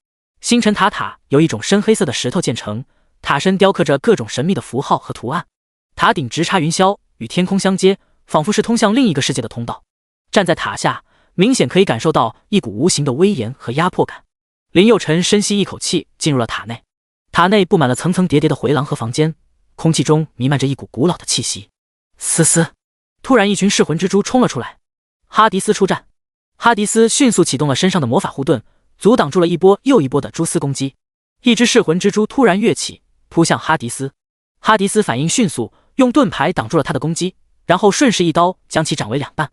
星辰塔由一种深黑色的石头建成，塔身雕刻着各种神秘的符号和图案。塔顶直插云霄，与天空相接，仿佛是通向另一个世界的通道。站在塔下，明显可以感受到一股无形的威严和压迫感。林佑辰深吸一口气，进入了塔内。塔内布满了层层叠叠的回廊和房间，空气中弥漫着一股古老的气息。嘶嘶，突然一群噬魂蜘蛛冲了出来。哈迪斯出战。哈迪斯迅速启动了身上的魔法护盾，阻挡住了一波又一波的蛛丝攻击。一只噬魂蜘蛛突然跃起，扑向哈迪斯。哈迪斯反应迅速，用盾牌挡住了他的攻击，然后顺势一刀将其斩为两半。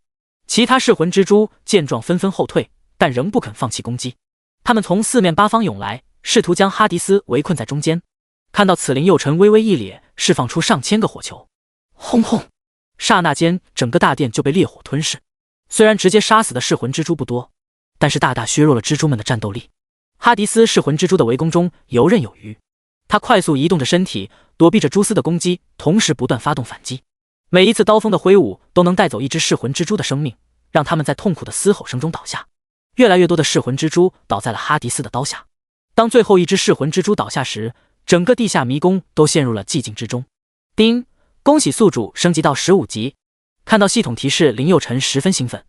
其他噬魂蜘蛛见状纷纷后退，但仍不肯放弃攻击。他们从四面八方涌来，试图将哈迪斯围困在中间。看到此，林佑辰微微一咧，释放出上千个火球。轰轰！刹那间，整个大殿就被烈火吞噬。虽然直接杀死的噬魂蜘蛛不多，但是大大削弱了蜘蛛们的战斗力。哈迪斯噬魂蜘蛛的围攻中游刃有余，他快速移动着身体，躲避着蛛丝的攻击，同时不断发动反击。每一次刀锋的挥舞都能带走一只噬魂蜘蛛的生命，让他们在痛苦的嘶吼声中倒下。越来越多的噬魂蜘蛛倒在了哈迪斯的刀下。当最后一只噬魂蜘蛛倒下时，整个地下迷宫都陷入了寂静之中。叮，恭喜宿主升级到15级。看到系统提示，林佑辰十分兴奋，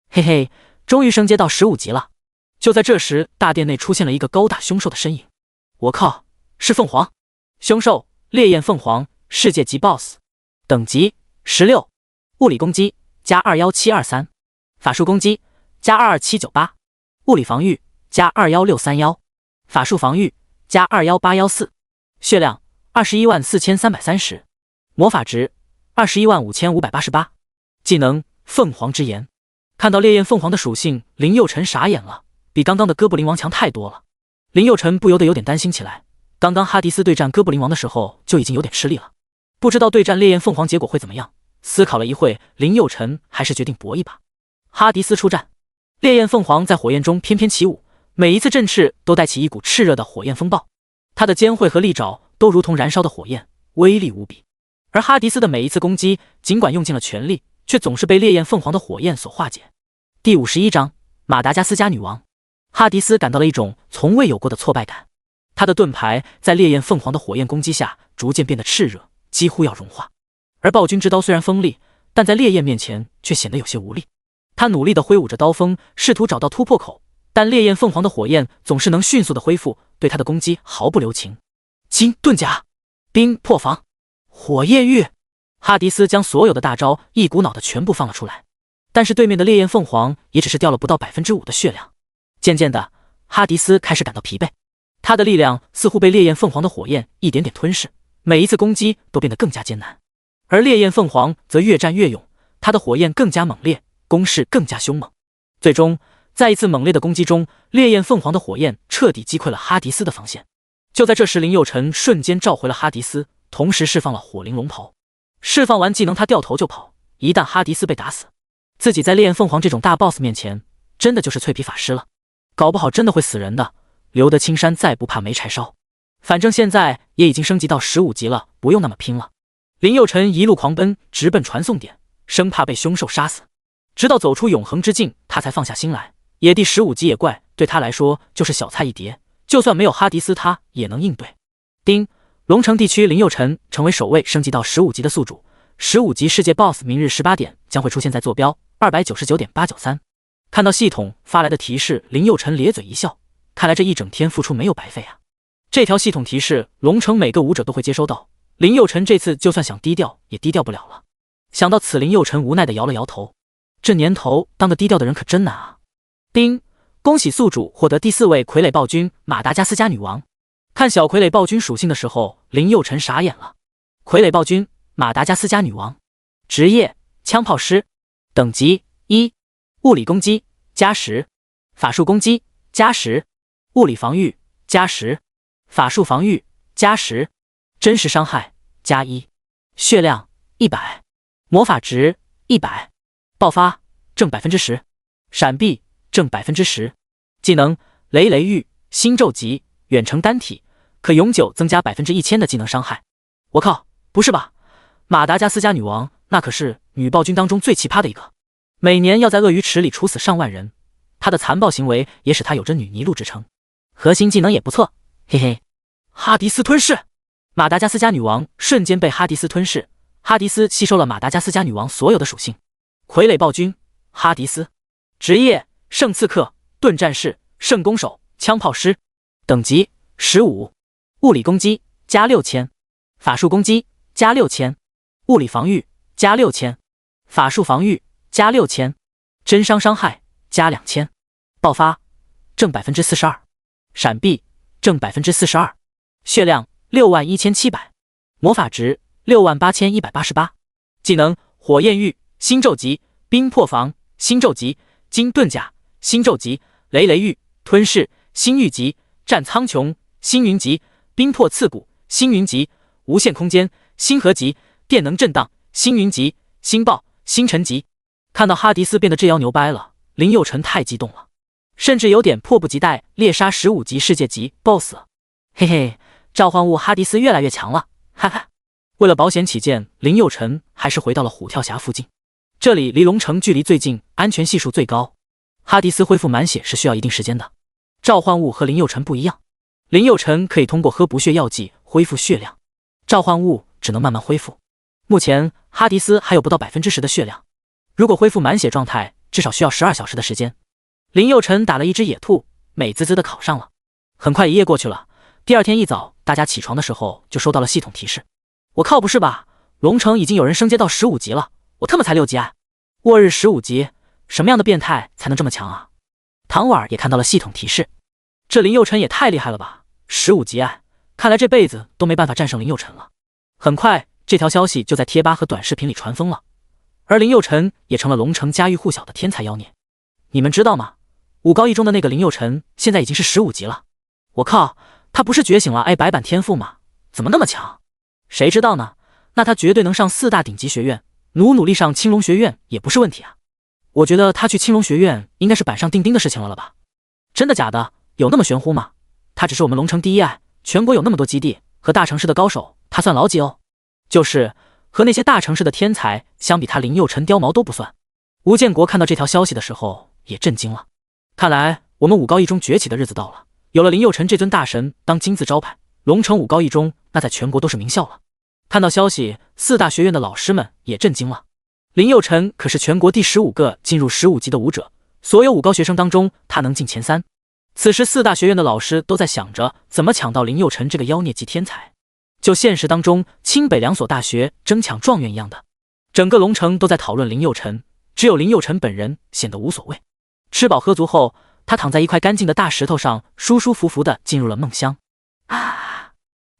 嘿嘿，终于升阶到15级了。就在这时，大殿内出现了一个高大凶兽的身影。我靠，是凤凰！凶兽烈焰凤凰，世界级 BOSS， 等级16，物理攻击加21723，法术攻击加22798，物理防御加21631，法术防御加21814，血量214330，魔法值215588，技能凤凰之炎。看到烈焰凤凰的属性，林佑辰傻眼了，比刚刚的哥布林王强太多了。林佑辰不由得有点担心起来，刚刚哈迪斯对战哥布林王的时候就已经有点吃力了，不知道对战烈焰凤凰结果会怎么样。思考了一会，林佑辰还是决定搏一把。哈迪斯出战，烈焰凤凰在火焰中翩翩起舞，每一次振翅都带起一股炽热的火焰风暴，他的尖喙和利爪都如同燃烧的火焰，威力无比。而哈迪斯的每一次攻击，尽管用尽了全力，却总是被烈焰凤凰的火焰所化解。第51章马达加斯加女王。哈迪斯感到了一种从未有过的挫败感，他的盾牌在烈焰凤凰的火焰攻击下逐渐变得炽热，几乎要融化。而暴君之刀虽然锋利，但在烈焰面前却显得有些无力。他努力地挥舞着刀锋，试图找到突破口，但烈焰凤凰的火焰总是能迅速地恢复，对他的攻击毫不留情。金盾甲，冰破防，火焰玉。哈迪斯将所有的大招一股脑的全部放了出来，但是对面的烈焰凤凰也只是掉了不到 5% 的血量。渐渐的，哈迪斯开始感到疲惫，他的力量似乎被烈焰凤凰的火焰一点点吞噬，每一次攻击都变得更加艰难。而烈焰凤凰则越战越勇，他的火焰更加猛烈，攻势更加凶猛。最终，在一次猛烈的攻击中，烈焰凤凰的火焰彻底击溃了哈迪斯的防线。就在这时，林佑辰瞬间召回了哈迪斯，同时释放了火灵龙袍。释放完技能，他掉头就跑。一旦哈迪斯被打死，自己在烈焰凤凰这种大 BOSS 面前，真的就是脆皮法师了，搞不好真的会死人的。留得青山再不怕没柴烧，反正现在也已经升级到15级了，不用那么拼了。林佑辰一路狂奔，直奔传送点，生怕被凶兽杀死。直到走出永恒之境，他才放下心来。野地15级野怪对他来说就是小菜一碟，就算没有哈迪斯，他也能应对。丁，龙城地区林佑辰成为首位升级到15级的宿主。15级世界 BOSS 明日18点将会出现在坐标 299.893。看到系统发来的提示，林佑辰咧嘴一笑，看来这一整天付出没有白费啊。这条系统提示，龙城每个武者都会接收到，林佑辰这次就算想低调也低调不了了。想到此，林佑辰无奈地摇了摇头，这年头当个低调的人可真难啊。丁，恭喜宿主获得第4位傀儡暴君马达加斯加女王。看小傀儡暴君属性的时候，林佑辰傻眼了。傀儡暴君马达加斯加女王，职业枪炮师，等级1，物理攻击加10，法术攻击加10，物理防御加10，法术防御加10，真实伤害加1，血量100，魔法值100，爆发正 10%， 闪避正 10%， 技能雷雷玉星咒级，远程单体，可永久增加 1000% 的技能伤害。我靠，不是吧？马达加斯加女王那可是女暴君当中最奇葩的一个，每年要在鳄鱼池里处死上万人，她的残暴行为也使她有着女尼禄之称。核心技能也不错，嘿嘿。哈迪斯吞噬，马达加斯加女王瞬间被哈迪斯吞噬，哈迪斯吸收了马达加斯加女王所有的属性。傀儡暴君哈迪斯，职业圣刺客，盾战士，圣弓手，枪炮师，等级15，物理攻击加6000，法术攻击加6000，物理防御加6000，法术防御加6000，真伤伤害加2000，爆发正 42%， 闪避正 42%， 血量61700，魔法值68188，技能火焰玉星咒级，冰破防星咒级，金盾甲星咒级，雷雷玉吞噬星域级，战苍穹星云级，冰破刺骨星云级，无限空间星河级，电能震荡星云级，星爆星辰级。看到哈迪斯变得这妖牛掰了，林佑辰太激动了，甚至有点迫不及待猎杀15级世界级 BOSS 了。嘿嘿，召唤物哈迪斯越来越强了，哈哈。为了保险起见，林佑辰还是回到了虎跳峡附近，这里离龙城距离最近，安全系数最高。哈迪斯恢复满血是需要一定时间的。召唤物和林佑辰不一样，林佑辰可以通过喝补血药剂恢复血量。召唤物只能慢慢恢复。目前哈迪斯还有不到10%的血量，如果恢复满血状态，至少需要12小时的时间。林佑辰打了一只野兔，美滋滋的烤上了。很快一夜过去了，第二天一早，大家起床的时候就收到了系统提示。我靠，不是吧？龙城已经有人升阶到15级了，我他妈才6级啊！末日15级，什么样的变态才能这么强啊？唐婉也看到了系统提示，这林佑辰也太厉害了吧！15级啊，看来这辈子都没办法战胜林佑辰了。很快，这条消息就在贴吧和短视频里传疯了，而林佑辰也成了龙城家喻户晓的天才妖孽。你们知道吗？5高1中的那个林佑辰现在已经是15级了。我靠，他不是觉醒了白板天赋吗？怎么那么强？谁知道呢？那他绝对能上4大顶级学院，努力上青龙学院也不是问题啊。我觉得他去青龙学院应该是板上钉钉的事情了吧？真的假的？有那么玄乎吗？他只是我们龙城第一爱，全国有那么多基地，和大城市的高手他算老几哦？就是和那些大城市的天才相比，他林佑辰貂毛都不算。吴建国看到这条消息的时候也震惊了，看来我们5高1中崛起的日子到了。有了林佑辰这尊大神当金字招牌，龙城5高1中那在全国都是名校了。看到消息，4大学院的老师们也震惊了。林佑辰可是全国第15个进入15级的武者，所有5高学生当中他能进前3。此时4大学院的老师都在想着怎么抢到林佑辰这个妖孽级天才，就现实当中清北2所大学争抢状元一样的，整个龙城都在讨论林佑辰，只有林佑辰本人显得无所谓。吃饱喝足后，他躺在一块干净的大石头上，舒舒服服地进入了梦乡。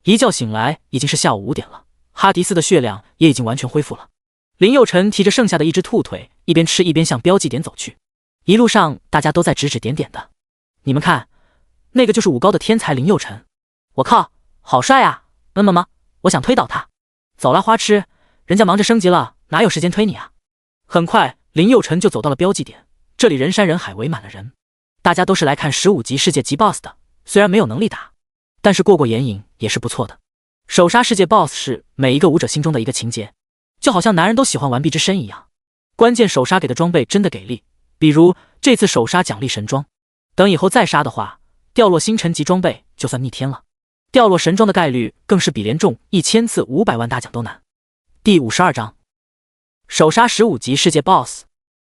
一觉醒来已经是下午5点了，哈迪斯的血量也已经完全恢复了。林佑辰提着剩下的一只兔腿，一边吃一边向标记点走去。一路上大家都在指指点点的，你们看，那个就是5高的天才林佑辰。我靠，好帅啊！我想推倒他。走啦花痴，人家忙着升级了，哪有时间推你啊？很快林佑辰就走到了标记点，这里人山人海，围满了人，大家都是来看15级世界级 BOSS 的。虽然没有能力打，但是过眼瘾也是不错的。首杀世界 BOSS 是每一个武者心中的一个情节，就好像男人都喜欢完璧之身一样。关键首杀给的装备真的给力，比如这次首杀奖励神装，等以后再杀的话，掉落星辰级装备就算逆天了，掉落神装的概率更是比连中1000次500万大奖都难。第52章首杀15级世界 BOSS。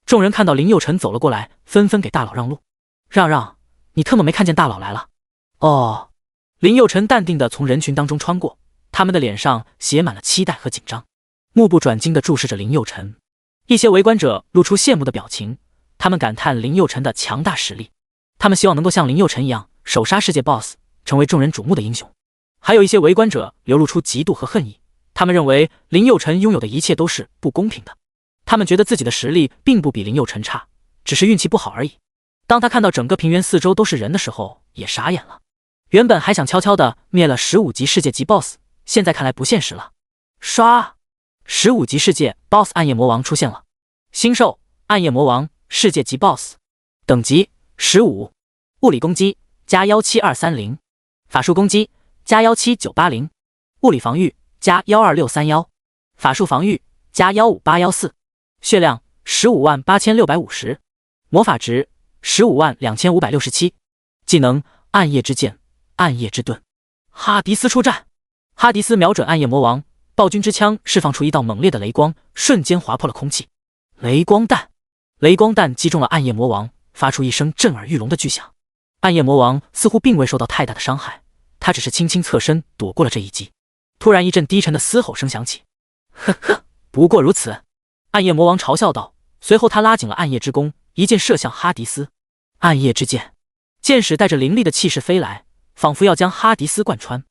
众人看到林佑辰走了过来，纷纷给大佬让路。让，你特么没看见大佬来了？哦。林佑辰淡定地从人群当中穿过，他们的脸上写满了期待和紧张，目不转睛地注视着林佑辰。一些围观者露出羡慕的表情，他们感叹林佑辰的强大实力，他们希望能够像林佑辰一样首杀世界 BOSS， 成为众人瞩目的英雄。还有一些围观者流露出嫉妒和恨意，他们认为林佑辰拥有的一切都是不公平的，他们觉得自己的实力并不比林佑辰差，只是运气不好而已。当他看到整个平原四周都是人的时候，也傻眼了。原本还想悄悄地灭了15级世界级 BOSS， 现在看来不现实了。刷，15级世界 BOSS 暗夜魔王出现了。新兽暗夜魔王世界级 BOSS， 等级15，物理攻击加17230，法术攻击加17980，物理防御加12631，法术防御加15814，血量158650，魔法值152567，技能暗夜之剑、暗夜之盾。哈迪斯出战，哈迪斯瞄准暗夜魔王，暴君之枪释放出一道猛烈的雷光，瞬间划破了空气。雷光弹，雷光弹击中了暗夜魔王，发出一声震耳欲聋的巨响。暗夜魔王似乎并未受到太大的伤害，他只是轻轻侧身躲过了这一击。突然一阵低沉的嘶吼声响起，呵呵，不过如此。暗夜魔王嘲笑道，随后他拉紧了暗夜之弓，一箭射向哈迪斯。暗夜之剑，剑矢带着凌厉的气势飞来，仿佛要将哈迪斯贯穿。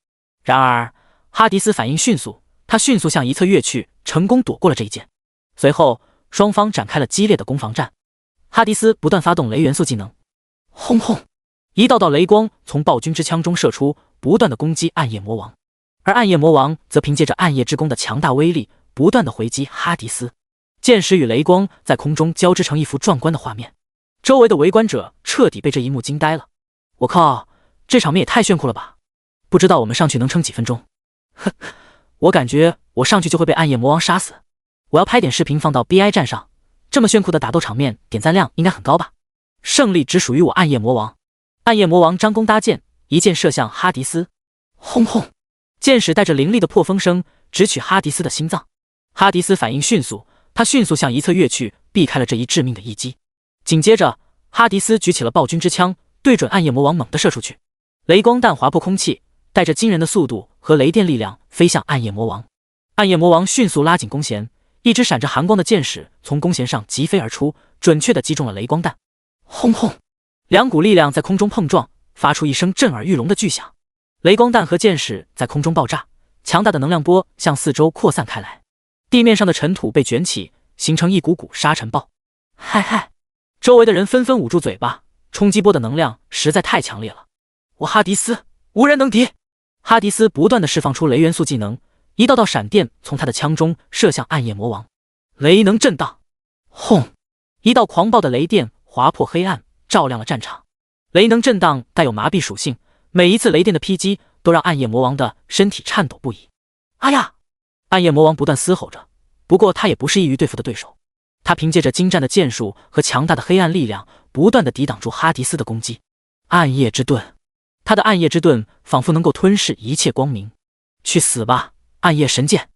然而哈迪斯反应迅速，他迅速向一侧跃去，成功躲过了这一剑。随后双方展开了激烈的攻防战。哈迪斯不断发动雷元素技能，轰轰，一道道雷光从暴君之枪中射出，不断的攻击暗夜魔王。而暗夜魔王则凭借着暗夜之弓的强大威力，不断的回击哈迪斯。剑矢与雷光在空中交织成一幅壮观的画面，周围的围观者彻底被这一幕惊呆了。我靠，这场面也太炫酷了吧！不知道我们上去能撑几分钟？呵，我感觉我上去就会被暗夜魔王杀死。我要拍点视频放到 BI 站上，这么炫酷的打斗场面，点赞量应该很高吧？胜利只属于我暗夜魔王！暗夜魔王张弓搭箭，一箭射向哈迪斯，轰轰！箭矢带着凌厉的破风声直取哈迪斯的心脏。哈迪斯反应迅速，他迅速向一侧跃去，避开了这一致命的一击。紧接着，哈迪斯举起了暴君之枪，对准暗夜魔王猛地射出去。雷光弹划破空气，带着惊人的速度和雷电力量飞向暗夜魔王。暗夜魔王迅速拉紧弓弦，一支闪着寒光的箭矢从弓弦上疾飞而出，准确地击中了雷光弹。轰轰，两股力量在空中碰撞，发出一声震耳欲聋的巨响。雷光弹和箭矢在空中爆炸，强大的能量波向四周扩散开来，地面上的尘土被卷起，形成一股股沙尘暴。嗨嗨，周围的人纷纷捂住嘴巴，冲击波的能量实在太强烈了。我哈迪斯无人能敌！哈迪斯不断地释放出雷元素技能，一道道闪电从他的枪中射向暗夜魔王。雷能震荡，轰！一道狂暴的雷电划破黑暗，照亮了战场。雷能震荡带有麻痹属性，每一次雷电的劈击都让暗夜魔王的身体颤抖不已。哎呀！暗夜魔王不断嘶吼着，不过他也不是易于对付的对手。他凭借着精湛的剑术和强大的黑暗力量，不断地抵挡住哈迪斯的攻击。暗夜之盾，他的暗夜之盾仿佛能够吞噬一切光明。去死吧，暗夜神剑！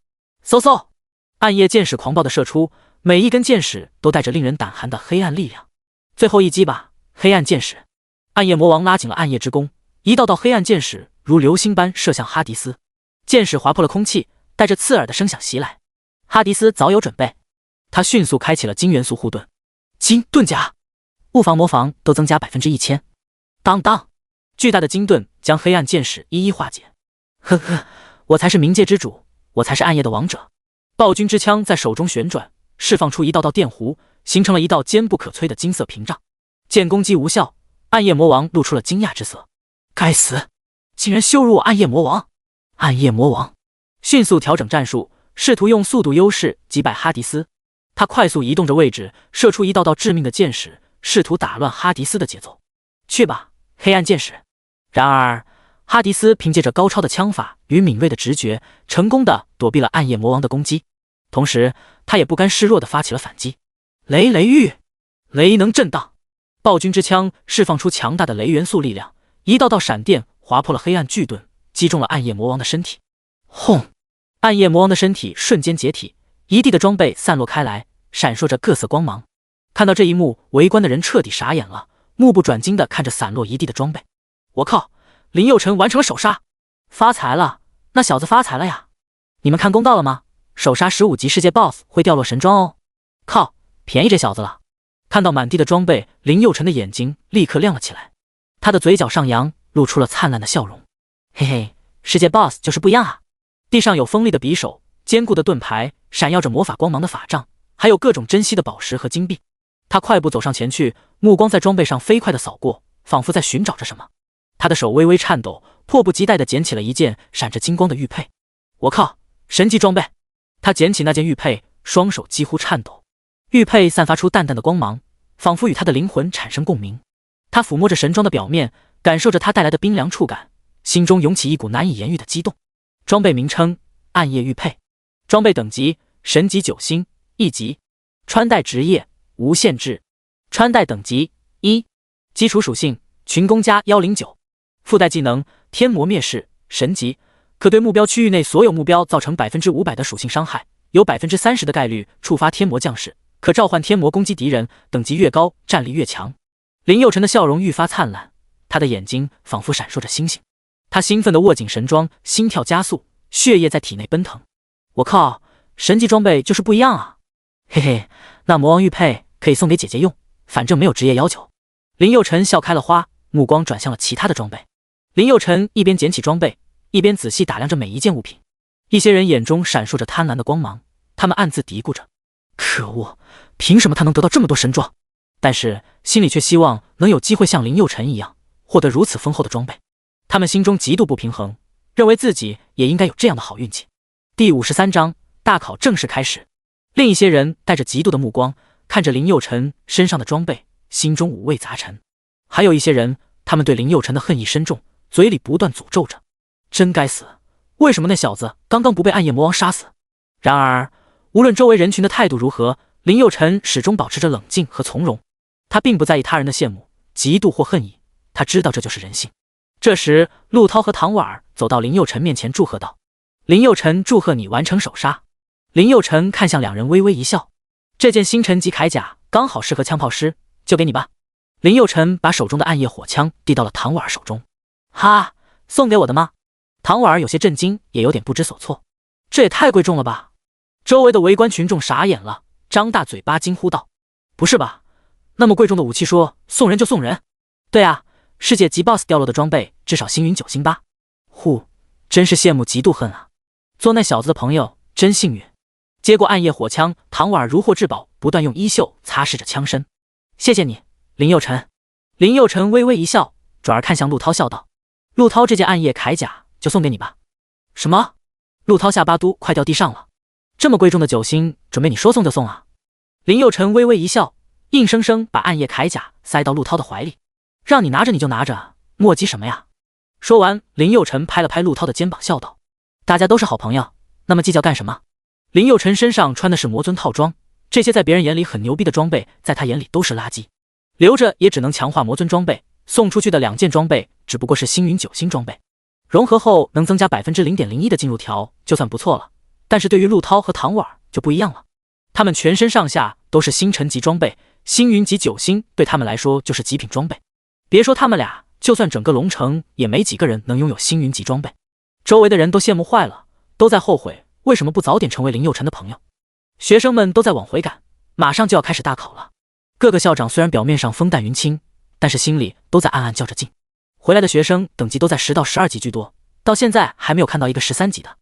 嗖嗖，暗夜箭矢狂暴地射出，每一根箭矢都带着令人胆寒的黑暗力量。最后一击吧，黑暗箭矢！暗夜魔王拉紧了暗夜之弓，一道道黑暗箭矢如流星般射向哈迪斯，箭矢划破了空气，带着刺耳的声响袭来。哈迪斯早有准备，他迅速开启了金元素护盾，金盾甲，物防魔防都增加1000%。当当，巨大的金盾将黑暗箭矢一一化解。呵呵，我才是冥界之主，我才是暗夜的王者。暴君之枪在手中旋转，释放出一道道电弧，形成了一道坚不可摧的金色屏障。见攻击无效，暗夜魔王露出了惊讶之色。该死，竟然羞辱我暗夜魔王！暗夜魔王迅速调整战术，试图用速度优势击败哈迪斯。他快速移动着位置，射出一道道致命的箭矢，试图打乱哈迪斯的节奏。去吧，黑暗箭矢！然而，哈迪斯凭借着高超的枪法与敏锐的直觉，成功的躲避了暗夜魔王的攻击。同时，他也不甘示弱的发起了反击。雷雷玉，雷能震荡！暴君之枪释放出强大的雷元素力量，一道道闪电划破了黑暗巨盾，击中了暗夜魔王的身体。轰！暗夜魔王的身体瞬间解体，一地的装备散落开来，闪烁着各色光芒。看到这一幕，围观的人彻底傻眼了，目不转睛地看着散落一地的装备。我靠，林佑成完成了首杀，发财了，那小子发财了呀！你们看公告了吗？首杀15级世界 BOSS 会掉落神装哦。靠，便宜这小子了。看到满地的装备，林佑成的眼睛立刻亮了起来，他的嘴角上扬，露出了灿烂的笑容。嘿嘿，世界 BOSS 就是不一样啊！地上有锋利的匕首，坚固的盾牌，闪耀着魔法光芒的法杖，还有各种珍稀的宝石和金币。他快步走上前去，目光在装备上飞快地扫过，仿佛在寻找着什么。他的手微微颤抖，迫不及待地捡起了一件闪着金光的玉佩。我靠，神级装备！他捡起那件玉佩，双手几乎颤抖。玉佩散发出淡淡的光芒，仿佛与他的灵魂产生共鸣。他抚摸着神装的表面，感受着它带来的冰凉触感，心中涌起一股难以言喻的激动。装备名称：暗夜玉佩。装备等级：神级9星1级。穿戴职业：无限制。穿戴等级1。基础属性：群攻加109。附带技能：天魔灭世，神级，可对目标区域内所有目标造成500%的属性伤害，有30%的概率触发天魔降世，可召唤天魔攻击敌人，等级越高战力越强。林佑成的笑容愈发灿烂，他的眼睛仿佛闪烁着星星。他兴奋地握紧神装，心跳加速，血液在体内奔腾。我靠，神级装备就是不一样啊！嘿嘿，那魔王玉佩可以送给姐姐用，反正没有职业要求。林佑成笑开了花，目光转向了其他的装备。林佑成一边捡起装备，一边仔细打量着每一件物品。一些人眼中闪烁着贪婪的光芒，他们暗自嘀咕着：可恶，凭什么他能得到这么多神装？但是心里却希望能有机会像林佑成一样，获得如此丰厚的装备。他们心中极度不平衡，认为自己也应该有这样的好运气。第53章大考正式开始。另一些人带着嫉妒的目光看着林佑成身上的装备，心中五味杂陈。还有一些人，他们对林佑成的恨意深重，嘴里不断诅咒着：真该死，为什么那小子刚刚不被暗夜魔王杀死？然而无论周围人群的态度如何，林佑成始终保持着冷静和从容。他并不在意他人的羡慕、嫉妒或恨意，他知道这就是人性。这时，陆涛和唐婉儿走到林佑辰面前，祝贺道：“林佑辰，祝贺你完成首杀。”林佑辰看向两人，微微一笑：“这件星辰级铠甲刚好适合枪炮师，就给你吧。”林佑辰把手中的暗夜火枪递到了唐婉儿手中。“哈，送给我的吗？”唐婉儿有些震惊，也有点不知所措。“这也太贵重了吧！”周围的围观群众傻眼了，张大嘴巴惊呼道：“不是吧？那么贵重的武器，说送人就送人？”“对啊，世界级 BOSS 掉落的装备，至少星云9星吧。”“呼，真是羡慕嫉妒恨啊！做那小子的朋友真幸运。”接过暗夜火枪，唐婉儿如获至宝，不断用衣袖擦拭着枪身。“谢谢你，林佑辰。”林佑辰微微一笑，转而看向陆涛笑道：“陆涛，这件暗夜铠甲就送给你吧。”“什么？”陆涛下巴都快掉地上了。“这么贵重的9星，准备你说送就送啊？”林佑辰微微一笑，硬生生把暗夜铠甲塞到陆涛的怀里。“让你拿着你就拿着，磨叽什么呀？”说完，林佑辰拍了拍陆涛的肩膀，笑道：“大家都是好朋友，那么计较干什么？”林佑辰身上穿的是魔尊套装，这些在别人眼里很牛逼的装备，在他眼里都是垃圾，留着也只能强化魔尊装备，送出去的2件装备只不过是星云9星装备，融合后能增加 0.01% 的进入条，就算不错了。但是对于陆涛和唐婉儿就不一样了，他们全身上下都是星辰级装备，星云级9星对他们来说就是极品装备。别说他们俩，就算整个龙城也没几个人能拥有星云级装备。周围的人都羡慕坏了，都在后悔为什么不早点成为林佑辰的朋友。学生们都在往回赶，马上就要开始大考了。各个校长虽然表面上风淡云轻，但是心里都在暗暗较着劲。回来的学生等级都在10到12级居多，到现在还没有看到一个13级的。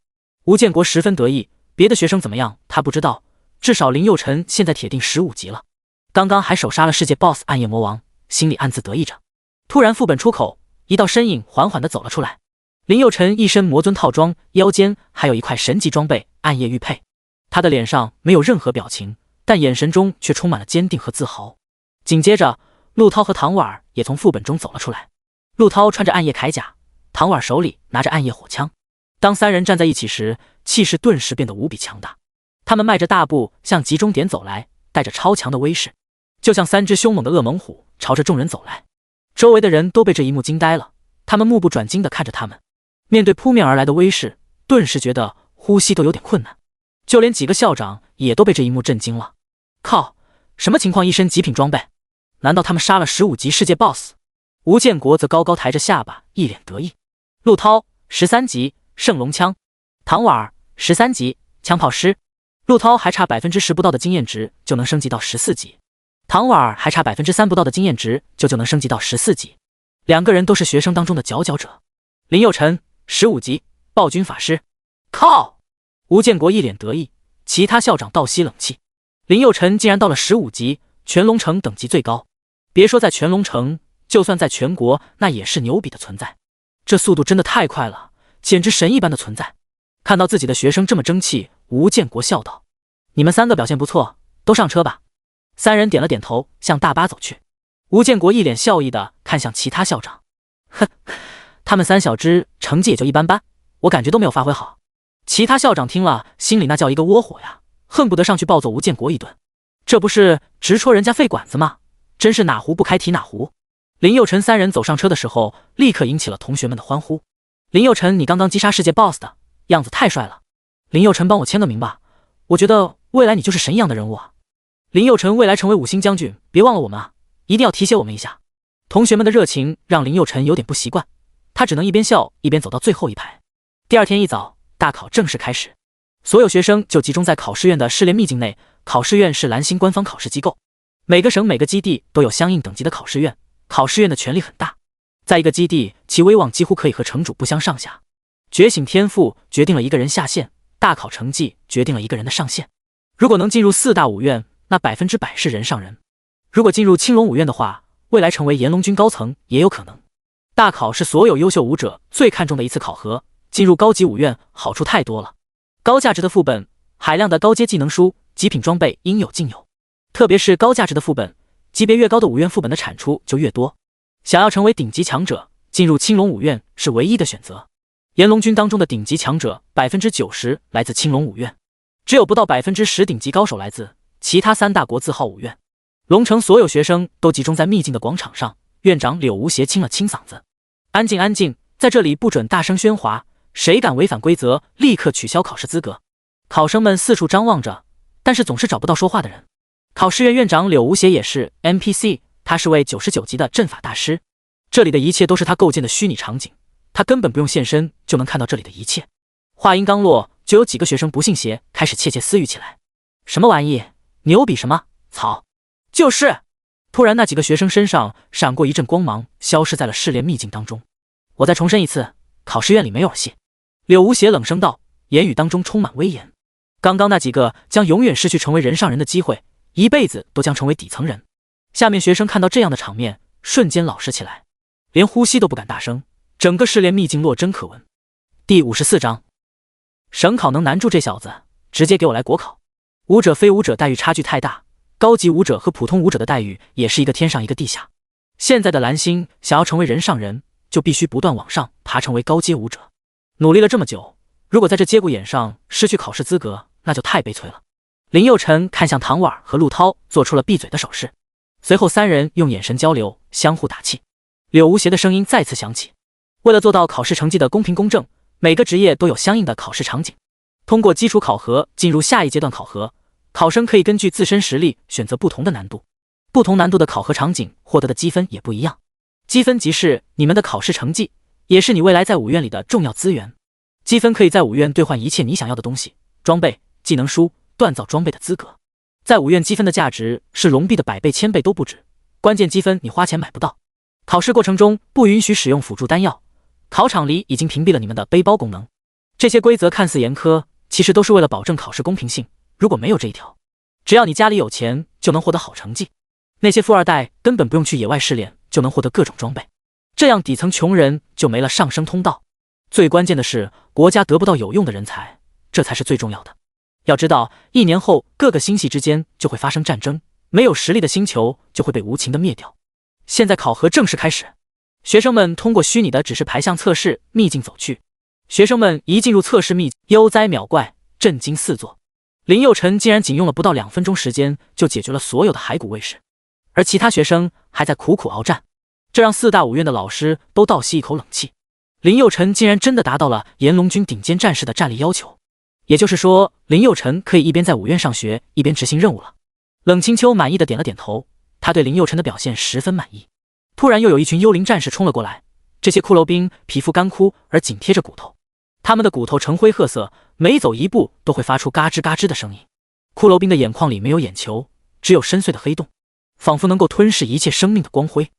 吴建国十分得意，别的学生怎么样他不知道，至少林佑辰现在铁定15级了。刚刚还手杀了世界 BOSS 暗夜魔王，心里暗自得意着。突然副本出口，一道身影缓缓地走了出来。林佑辰一身魔尊套装，腰间还有一块神级装备暗夜玉佩。他的脸上没有任何表情，但眼神中却充满了坚定和自豪。紧接着，陆涛和唐婉儿也从副本中走了出来。陆涛穿着暗夜铠甲，唐婉儿手里拿着暗夜火枪。当3人站在一起时，气势顿时变得无比强大。他们迈着大步向集中点走来，带着超强的威势，就像3只凶猛的恶猛虎朝着众人走来。周围的人都被这一幕惊呆了，他们目不转睛地看着他们。面对扑面而来的威势，顿时觉得呼吸都有点困难。就连几个校长也都被这一幕震惊了。靠，什么情况？一身极品装备？难道他们杀了15级世界 BOSS？ 吴建国则高高抬着下巴，一脸得意。陆涛13级圣龙枪，唐婉儿13级枪炮师。陆涛还差 10% 不到的经验值就能升级到14级，唐婉儿还差 3% 不到的经验值就能升级到14级。2个人都是学生当中的佼佼者。林佑辰15级暴君法师。靠！吴建国一脸得意，其他校长倒吸冷气。林佑辰竟然到了15级，全龙城等级最高。别说在全龙城，就算在全国，那也是牛逼的存在。这速度真的太快了，简直神一般的存在。看到自己的学生这么争气，吴建国笑道：“你们3个表现不错，都上车吧。”3人点了点头，向大巴走去。吴建国一脸笑意地看向其他校长：“哼，他们3小只成绩也就一般般，我感觉都没有发挥好。”其他校长听了，心里那叫一个窝火呀，恨不得上去暴揍吴建国一顿。这不是直戳人家肺管子吗？真是哪壶不开提哪壶。林佑辰3人走上车的时候，立刻引起了同学们的欢呼。林佑辰，你刚刚击杀世界 BOSS 的样子太帅了。林佑辰，帮我签个名吧，我觉得未来你就是神一样的人物啊。林佑辰未来成为5星将军，别忘了我们啊，一定要提携我们一下。同学们的热情让林佑辰有点不习惯，他只能一边笑一边走到最后一排。第2天一早，大考正式开始，所有学生就集中在考试院的试炼秘境内。考试院是蓝星官方考试机构，每个省每个基地都有相应等级的考试院，考试院的权力很大。在一个基地，其威望几乎可以和城主不相上下。觉醒天赋决定了一个人下限，大考成绩决定了一个人的上限。如果能进入4大武院，那100%是人上人。如果进入青龙武院的话，未来成为炎龙军高层也有可能。大考是所有优秀武者最看重的一次考核，进入高级武院好处太多了，高价值的副本，海量的高阶技能书，极品装备应有尽有。特别是高价值的副本，级别越高的武院副本的产出就越多。想要成为顶级强者，进入青龙武院是唯一的选择。炎龙军当中的顶级强者 90% 来自青龙武院，只有不到 10% 顶级高手来自其他3大国字号武院。龙城所有学生都集中在秘境的广场上，院长柳无邪清了清嗓子：“安静安静，在这里不准大声喧哗，谁敢违反规则，立刻取消考试资格。考生们四处张望着，但是总是找不到说话的人。考试院院长柳无邪也是 NPC， 他是位99级的阵法大师，这里的一切都是他构建的虚拟场景，他根本不用现身就能看到这里的一切。话音刚落，就有几个学生不信邪，开始窃窃私语起来。什么玩意？牛比什么？草！就是！突然，那几个学生身上闪过一阵光芒，消失在了试炼秘境当中。我再重申一次，考试院里没有戏。柳无邪冷声道，言语当中充满威严。刚刚那几个将永远失去成为人上人的机会，一辈子都将成为底层人。下面学生看到这样的场面，瞬间老实起来，连呼吸都不敢大声，整个试炼秘境落针可闻。第54章，省考能难住这小子，直接给我来国考。武者非武者待遇差距太大，高级武者和普通武者的待遇也是一个天上一个地下。现在的蓝星想要成为人上人，就必须不断往上爬，成为高阶武者。努力了这么久，如果在这节骨眼上失去考试资格，那就太悲催了。林佑辰看向唐婉和陆涛，做出了闭嘴的手势。随后三人用眼神交流，相互打气。柳无邪的声音再次响起：为了做到考试成绩的公平公正，每个职业都有相应的考试场景。通过基础考核进入下一阶段考核，考生可以根据自身实力选择不同的难度，不同难度的考核场景获得的积分也不一样。积分即是你们的考试成绩，也是你未来在武院里的重要资源。积分可以在武院兑换一切你想要的东西，装备、技能书、锻造装备的资格。在武院积分的价值是龙币的100倍、1000倍都不止，关键积分你花钱买不到。考试过程中不允许使用辅助丹药，考场里已经屏蔽了你们的背包功能。这些规则看似严苛，其实都是为了保证考试公平性。如果没有这一条，只要你家里有钱就能获得好成绩，那些富二代根本不用去野外试炼就能获得各种装备，这样底层穷人就没了上升通道。最关键的是，国家得不到有用的人才，这才是最重要的。要知道，1年后各个星系之间就会发生战争，没有实力的星球就会被无情的灭掉。现在考核正式开始，学生们通过虚拟的指示牌向测试秘境走去。学生们一进入测试秘境，悠哉秒怪，震惊四座。林佑辰竟然仅用了不到2分钟时间就解决了所有的骸骨卫士，而其他学生还在苦苦鏖战，这让4大武院的老师都倒吸一口冷气。林佑辰竟然真的达到了炎龙军顶尖战士的战力要求，也就是说，林佑辰可以一边在武院上学，一边执行任务了。冷清秋满意的点了点头，他对林佑辰的表现十分满意。突然又有一群幽灵战士冲了过来，这些骷髅兵皮肤干枯而紧贴着骨头，他们的骨头呈灰褐色，每走一步都会发出嘎吱嘎吱的声音。骷髅兵的眼眶里没有眼球，只有深邃的黑洞，仿佛能够吞噬一切生命的光辉。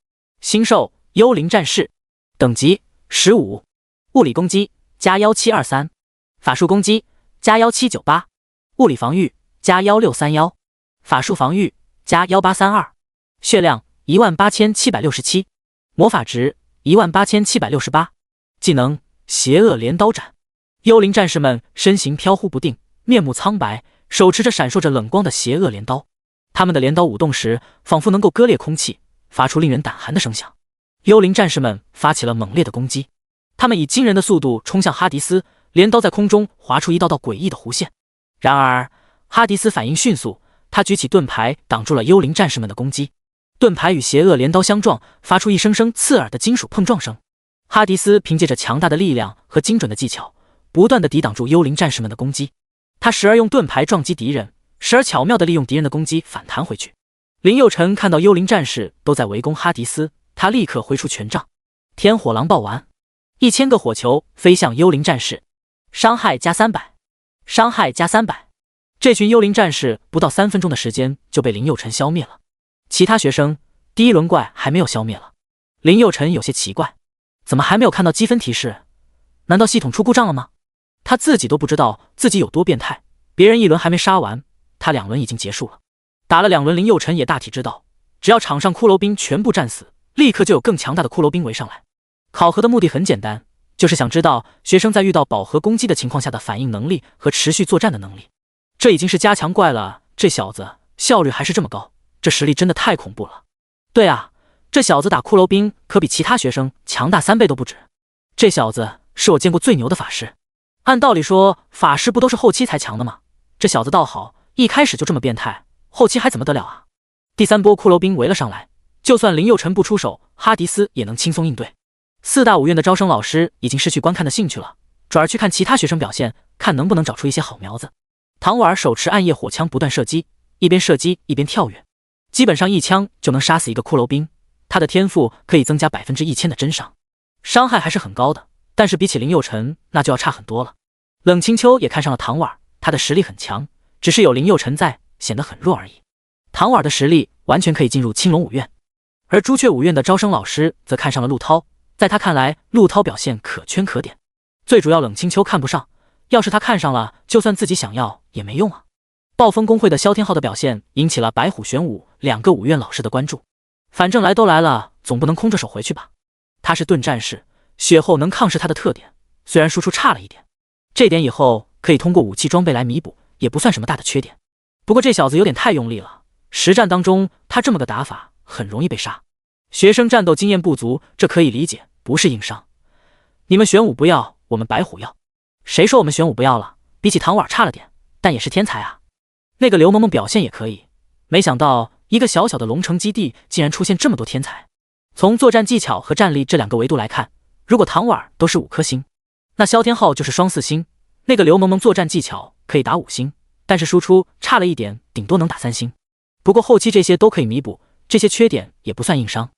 星兽幽灵战士，等级15，物理攻击加1723，法术攻击加1798，物理防御加1631，法术防御加1832，血量18767，魔法值18768，技能邪恶镰刀斩。幽灵战士们身形飘忽不定，面目苍白，手持着闪烁着冷光的邪恶镰刀。他们的镰刀舞动时，仿佛能够割裂空气，发出令人胆寒的声响。幽灵战士们发起了猛烈的攻击，他们以惊人的速度冲向哈迪斯，镰刀在空中划出一道道诡异的弧线。然而哈迪斯反应迅速，他举起盾牌挡住了幽灵战士们的攻击。盾牌与邪恶镰刀相撞，发出一声声刺耳的金属碰撞声。哈迪斯凭借着强大的力量和精准的技巧，不断地抵挡住幽灵战士们的攻击。他时而用盾牌撞击敌人，时而巧妙地利用敌人的攻击反弹回去。林佑辰看到幽灵战士都在围攻哈迪斯，他立刻挥出权杖，天火狼爆丸，1000个火球飞向幽灵战士，伤害加300，伤害加300。这群幽灵战士不到3分钟的时间就被林佑辰消灭了。其他学生第一轮怪还没有消灭了。林佑辰有些奇怪，怎么还没有看到积分提示？难道系统出故障了吗？他自己都不知道自己有多变态，别人1轮还没杀完，他2轮已经结束了。打了2轮，林佑辰也大体知道，只要场上骷髅兵全部战死，立刻就有更强大的骷髅兵围上来。考核的目的很简单，就是想知道学生在遇到饱和攻击的情况下的反应能力和持续作战的能力。这已经是加强怪了，这小子效率还是这么高，这实力真的太恐怖了。对啊，这小子打骷髅兵可比其他学生强大3倍都不止。这小子是我见过最牛的法师。按道理说，法师不都是后期才强的吗？这小子倒好，一开始就这么变态，后期还怎么得了啊？第3波骷髅兵围了上来，就算林佑辰不出手，哈迪斯也能轻松应对。4大5院的招生老师已经失去观看的兴趣了，转而去看其他学生表现，看能不能找出一些好苗子。唐婉儿手持暗夜火枪不断射击，一边射击一边跳跃，基本上一枪就能杀死一个骷髅兵。他的天赋可以增加1000%的真伤，伤害还是很高的，但是比起林佑辰那就要差很多了。冷清秋也看上了唐婉儿，他的实力很强，只是有林佑辰在，显得很弱而已。唐婉儿的实力完全可以进入青龙5院，而朱雀5院的招生老师则看上了陆涛，在他看来，陆涛表现可圈可点。最主要冷清秋看不上，要是他看上了，就算自己想要也没用啊。暴风公会的萧天浩的表现引起了白虎、玄武2个5院老师的关注。反正来都来了，总不能空着手回去吧。他是盾战士，血厚能抗是他的特点，虽然输出差了一点，这点以后可以通过武器装备来弥补，也不算什么大的缺点。不过这小子有点太用力了，实战当中他这么个打法很容易被杀。学生战斗经验不足，这可以理解，不是硬伤。你们玄武不要，我们白虎要。谁说我们玄武不要了？比起唐婉差了点，但也是天才啊。那个刘萌萌表现也可以，没想到一个小小的龙城基地竟然出现这么多天才。从作战技巧和战力这2个维度来看，如果唐婉都是5颗星，那萧天浩就是双4星。那个刘萌萌作战技巧可以打5星，但是输出差了一点，顶多能打3星。不过后期这些都可以弥补，这些缺点也不算硬伤。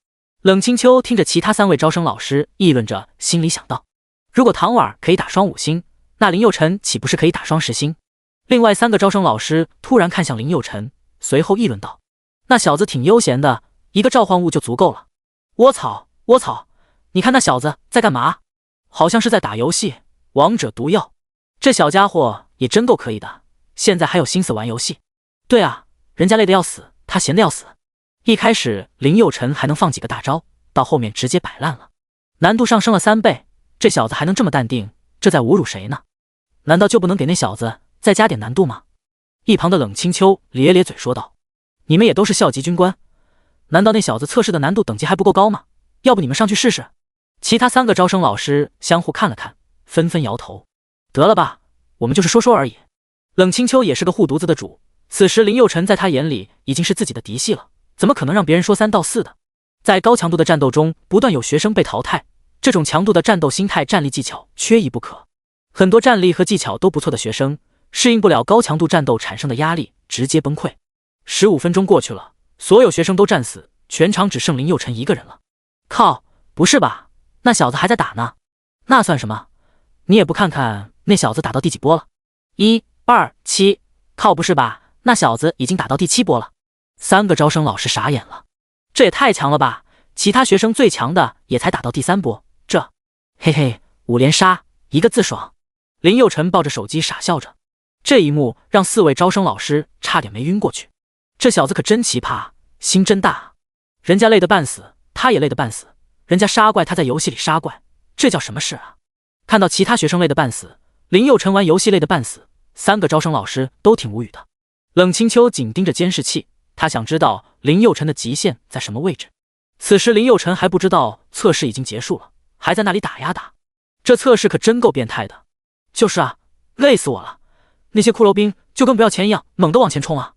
冷清秋听着其他3位招生老师议论着，心里想到，如果唐婉可以打双5星，那林佑辰岂不是可以打双10星？另外3个招生老师突然看向林佑辰，随后议论道，那小子挺悠闲的，一个召唤物就足够了。窝草窝草，你看那小子在干嘛？好像是在打游戏，王者毒药。这小家伙也真够可以的，现在还有心思玩游戏。对啊，人家累得要死，他闲得要死。一开始林佑辰还能放几个大招，到后面直接摆烂了，难度上升了3倍，这小子还能这么淡定，这在侮辱谁呢？难道就不能给那小子再加点难度吗？一旁的冷清秋咧咧嘴说道，你们也都是校级军官，难道那小子测试的难度等级还不够高吗？要不你们上去试试？其他3个招生老师相互看了看，纷纷摇头，得了吧，我们就是说说而已。冷清秋也是个护犊子的主，此时林佑辰在他眼里已经是自己的嫡系了，怎么可能让别人说3道4的？在高强度的战斗中，不断有学生被淘汰，这种强度的战斗心态、战力技巧缺一不可。很多战力和技巧都不错的学生，适应不了高强度战斗产生的压力，直接崩溃。15分钟过去了，所有学生都战死，全场只剩林佑辰一个人了。靠，不是吧？那小子还在打呢？那算什么？你也不看看那小子打到第几波了？1、2、7，靠，不是吧？那小子已经打到第7波了。3个招生老师傻眼了，这也太强了吧！其他学生最强的也才打到第3波，这，嘿嘿，5连杀，一个字爽。林佑辰抱着手机傻笑着，这一幕让4位招生老师差点没晕过去。这小子可真奇葩，心真大啊！人家累得半死，他也累得半死，人家杀怪他在游戏里杀怪，这叫什么事啊？看到其他学生累得半死，林佑辰玩游戏累得半死，3个招生老师都挺无语的。冷清秋紧盯着监视器，他想知道林佑辰的极限在什么位置。此时林佑辰还不知道测试已经结束了，还在那里打呀打，这测试可真够变态的。就是啊，累死我了，那些骷髅兵就跟不要钱一样猛地往前冲啊！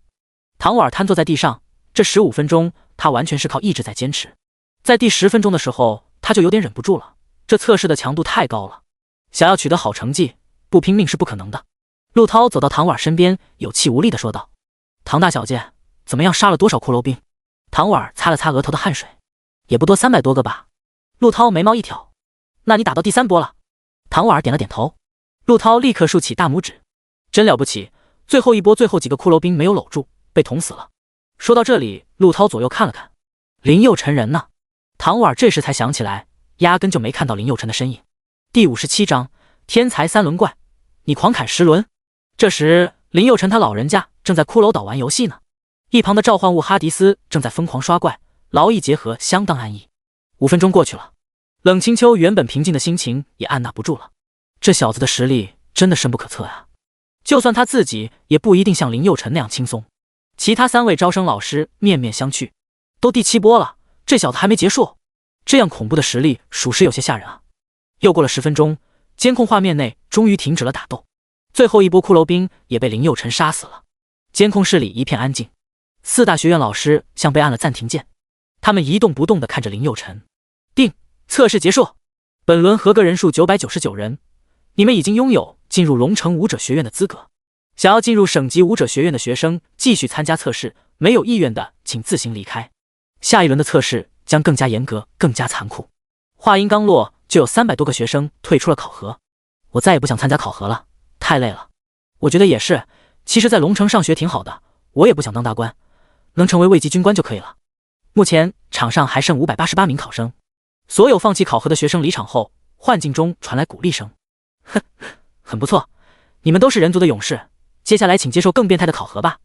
唐婉瘫坐在地上，这15分钟他完全是靠意志在坚持。在第10分钟的时候，他就有点忍不住了，这测试的强度太高了，想要取得好成绩，不拼命是不可能的。陆涛走到唐婉身边，有气无力地说道：“唐大小姐，怎么样，杀了多少骷髅兵？”唐婉擦了擦额头的汗水，也不多，300多个吧。陆涛眉毛一挑：“那你打到第3波了？”唐婉点了点头。陆涛立刻竖起大拇指：“真了不起，最后一波最后几个骷髅兵没有搂住，被捅死了。”说到这里，陆涛左右看了看，林佑辰人呢？唐婉这时才想起来，压根就没看到林佑辰的身影。第57章天才3轮怪，你狂砍10轮。这时林佑辰他老人家正在骷髅岛玩游戏呢，一旁的召唤物哈迪斯正在疯狂刷怪，劳逸结合，相当安逸。5分钟过去了，冷清秋原本平静的心情也按捺不住了，这小子的实力真的深不可测啊，就算他自己也不一定像林佑辰那样轻松。其他3位招生老师面面相觑，都第7波了，这小子还没结束，这样恐怖的实力属实有些吓人啊。又过了10分钟，监控画面内终于停止了打斗，最后一波骷髅兵也被林佑辰杀死了。监控室里一片安静，4大学院老师像被按了暂停键，他们一动不动地看着林佑辰。定，测试结束，本轮合格人数999人，你们已经拥有进入龙城武者学院的资格。想要进入省级武者学院的学生继续参加测试，没有意愿的请自行离开。下一轮的测试将更加严格，更加残酷。话音刚落，就有300多个学生退出了考核。我再也不想参加考核了，太累了。我觉得也是，其实在龙城上学挺好的，我也不想当大官，能成为卫级军官就可以了。目前场上还剩588名考生，所有放弃考核的学生离场后，幻境中传来鼓励声。哼，很不错，你们都是人族的勇士，接下来请接受更变态的考核吧。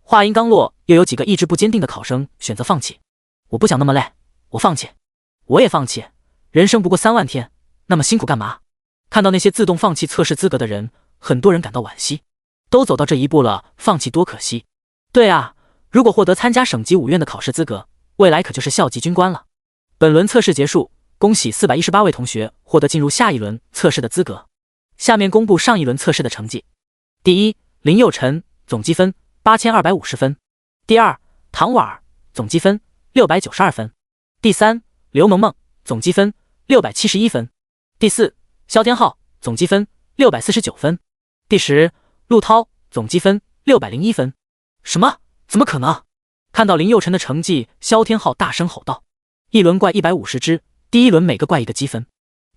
话音刚落，又有几个意志不坚定的考生选择放弃。我不想那么累，我放弃。我也放弃，人生不过3万天，那么辛苦干嘛？看到那些自动放弃测试资格的人，很多人感到惋惜。都走到这一步了，放弃多可惜。对啊，如果获得参加省级武院的考试资格，未来可就是校级军官了。本轮测试结束，恭喜418位同学获得进入下一轮测试的资格。下面公布上一轮测试的成绩。第一，林佑辰，总积分8250分。第二，唐婉儿，总积分692分。第三，刘萌萌，总积分671分。第四，肖天浩，总积分649分。第10，陆涛，总积分601分。什么？怎么可能？看到林佑辰的成绩，肖天浩大声吼道：一轮怪150只，第一轮每个怪1个积分，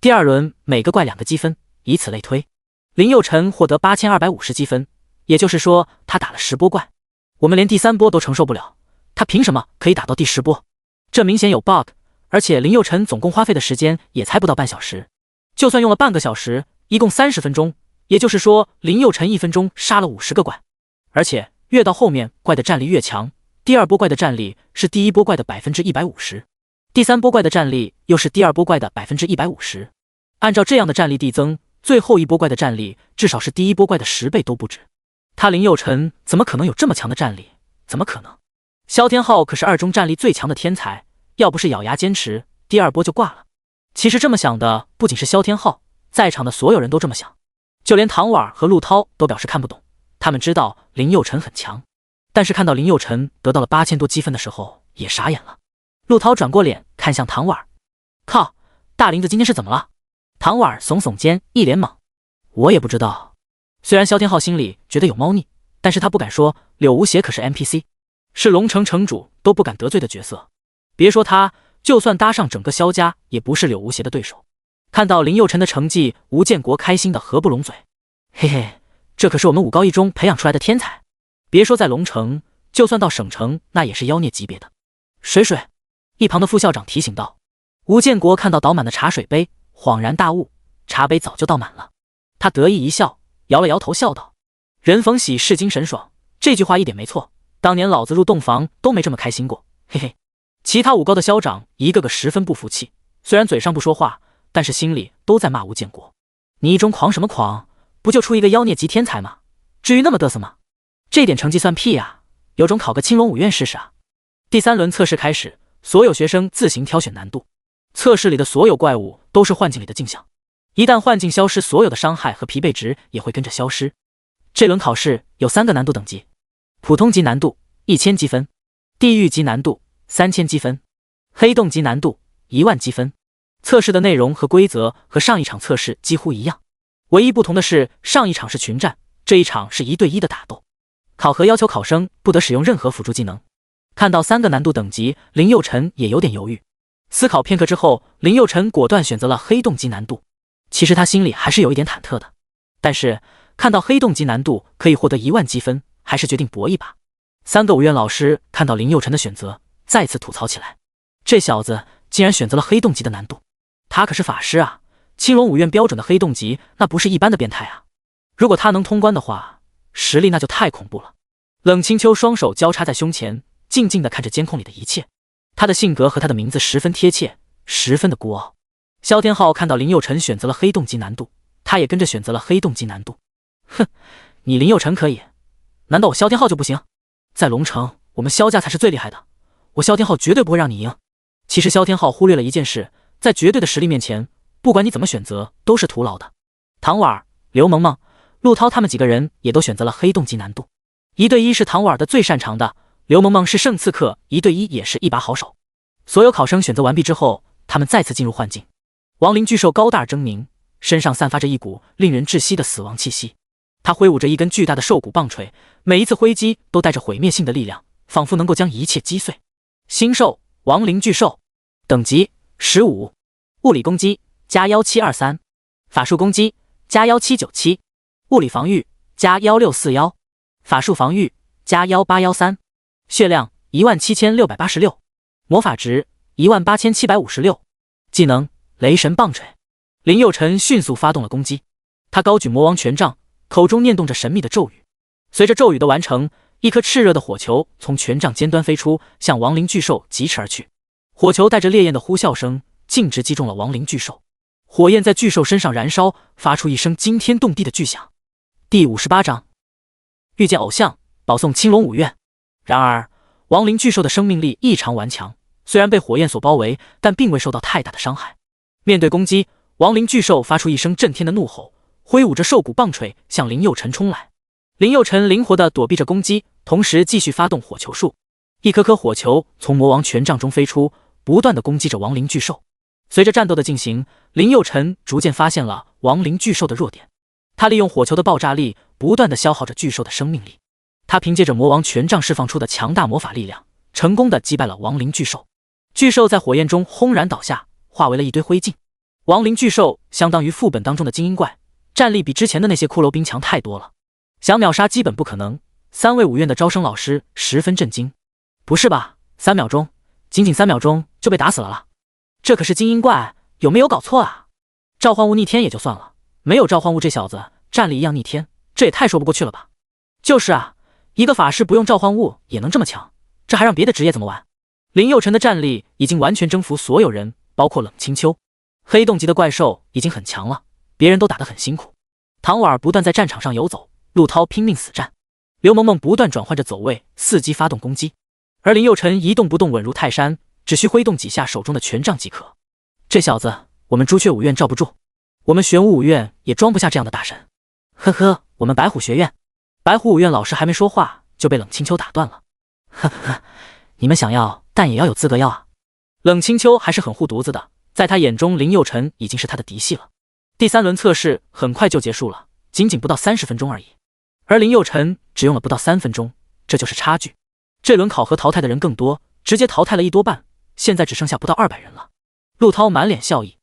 第二轮每个怪2个积分，以此类推。林佑辰获得8250积分，也就是说他打了10波怪，我们连第3波都承受不了，他凭什么可以打到第10波？这明显有 bug， 而且林佑辰总共花费的时间也才不到半小时，就算用了半个小时，一共30分钟，也就是说林佑辰1分钟杀了50个怪，而且越到后面怪的战力越强，第2波怪的战力是第1波怪的 150%， 第3波怪的战力又是第2波怪的 150%， 按照这样的战力递增，最后一波怪的战力至少是第1波怪的10倍都不止。他林佑辰怎么可能有这么强的战力？怎么可能？萧天浩可是2中战力最强的天才，要不是咬牙坚持，第2波就挂了。其实这么想的不仅是萧天浩，在场的所有人都这么想，就连唐婉和陆涛都表示看不懂。他们知道林佑辰很强，但是看到林佑辰得到了8000多积分的时候，也傻眼了。陆涛转过脸看向唐婉，靠，大林子今天是怎么了？唐婉耸耸肩，一脸懵。我也不知道。虽然萧天浩心里觉得有猫腻，但是他不敢说，柳无邪可是 NPC， 是龙城城主都不敢得罪的角色。别说他，就算搭上整个萧家，也不是柳无邪的对手。看到林佑辰的成绩，吴建国开心的合不拢嘴。嘿嘿，这可是我们武高一中培养出来的天才，别说在龙城，就算到省城，那也是妖孽级别的。水水，一旁的副校长提醒道。吴建国看到倒满的茶水杯，恍然大悟，茶杯早就倒满了。他得意一笑，摇了摇头笑道：人逢喜事精神爽，这句话一点没错，当年老子入洞房都没这么开心过，嘿嘿。其他武高的校长一个个十分不服气，虽然嘴上不说话，但是心里都在骂吴建国。你一中狂什么狂？不就出一个妖孽级天才吗？至于那么嘚瑟吗？这点成绩算屁啊，有种考个青龙武院试试啊。第3轮测试开始，所有学生自行挑选难度。测试里的所有怪物都是幻境里的镜像，一旦幻境消失，所有的伤害和疲惫值也会跟着消失。这轮考试有3个难度等级，普通级难度1000积分，地狱级难度3000积分，黑洞级难度10000积分。测试的内容和规则和上一场测试几乎一样，唯一不同的是上一场是群战，这一场是1对1的打斗。考核要求考生不得使用任何辅助技能。看到3个难度等级，林佑辰也有点犹豫。思考片刻之后，林佑辰果断选择了黑洞级难度。其实他心里还是有一点忐忑的，但是看到黑洞级难度可以获得10000积分，还是决定搏一把。3个武院老师看到林佑辰的选择，再次吐槽起来：这小子竟然选择了黑洞级的难度，他可是法师啊，青龙武院标准的黑洞级，那不是一般的变态啊！如果他能通关的话，实力那就太恐怖了。冷清秋双手交叉在胸前，静静地看着监控里的一切。他的性格和他的名字十分贴切，十分的孤傲。萧天浩看到林佑辰选择了黑洞级难度，他也跟着选择了黑洞级难度。哼，你林佑辰可以，难道我萧天浩就不行？在龙城，我们萧家才是最厉害的，我萧天浩绝对不会让你赢。其实萧天浩忽略了一件事，在绝对的实力面前，不管你怎么选择都是徒劳的。唐婉、刘萌萌、陆涛他们几个人也都选择了黑洞级难度。1对1是唐婉的最擅长的，刘萌萌是圣刺客，1对1也是一把好手。所有考生选择完毕之后，他们再次进入幻境。亡灵巨兽高大狰狞，身上散发着一股令人窒息的死亡气息。他挥舞着一根巨大的兽骨棒槌，每一次挥击都带着毁灭性的力量，仿佛能够将一切击碎。星兽亡灵巨兽，等级15，物理攻击加1723，法术攻击加1797，物理防御加1641，法术防御加1813，血量17686，魔法值18756，技能雷神棒槌。林佑辰迅速发动了攻击，他高举魔王权杖，口中念动着神秘的咒语。随着咒语的完成，一颗炽热的火球从权杖尖端飞出，向亡灵巨兽疾驰而去。火球带着烈焰的呼啸声，径直击中了亡灵巨兽。火焰在巨兽身上燃烧，发出一声惊天动地的巨响。第58章遇见偶像，保送青龙5院。然而亡灵巨兽的生命力异常顽强，虽然被火焰所包围，但并未受到太大的伤害。面对攻击，亡灵巨兽发出一声震天的怒吼，挥舞着兽骨棒槌向林佑辰冲来。林佑辰灵活地躲避着攻击，同时继续发动火球术。一颗颗火球从魔王权杖中飞出，不断地攻击着亡灵巨兽。随着战斗的进行，林佑辰逐渐发现了亡灵巨兽的弱点。他利用火球的爆炸力，不断地消耗着巨兽的生命力。他凭借着魔王权杖释放出的强大魔法力量，成功地击败了亡灵巨兽。巨兽在火焰中轰然倒下，化为了一堆灰烬。亡灵巨兽相当于副本当中的精英怪，战力比之前的那些骷髅兵强太多了，想秒杀基本不可能。3位5院的招生老师十分震惊。不是吧，3秒钟，仅仅3秒钟就被打死了啦？这可是精英怪，有没有搞错啊？召唤物逆天也就算了，没有召唤物这小子战力一样逆天，这也太说不过去了吧？就是啊，一个法师不用召唤物也能这么强，这还让别的职业怎么玩？林佑辰的战力已经完全征服所有人，包括冷清秋。黑洞级的怪兽已经很强了，别人都打得很辛苦。唐婉儿不断在战场上游走，陆涛拼命死战，刘萌萌不断转换着走位，伺机发动攻击。而林佑辰一动不动，稳如泰山，只需挥动几下手中的权杖即可。这小子，我们朱雀5院罩不住，我们玄武5院也装不下这样的大神。呵呵，我们白虎学院，白虎5院老师还没说话，就被冷清秋打断了。呵呵，你们想要，但也要有资格要啊。冷清秋还是很护犊子的，在他眼中，林佑辰已经是他的嫡系了。第3轮测试很快就结束了，仅仅不到30分钟而已。而林佑辰只用了不到3分钟，这就是差距。这轮考核淘汰的人更多，直接淘汰了1多半，现在只剩下不到200人了。陆涛满脸笑意，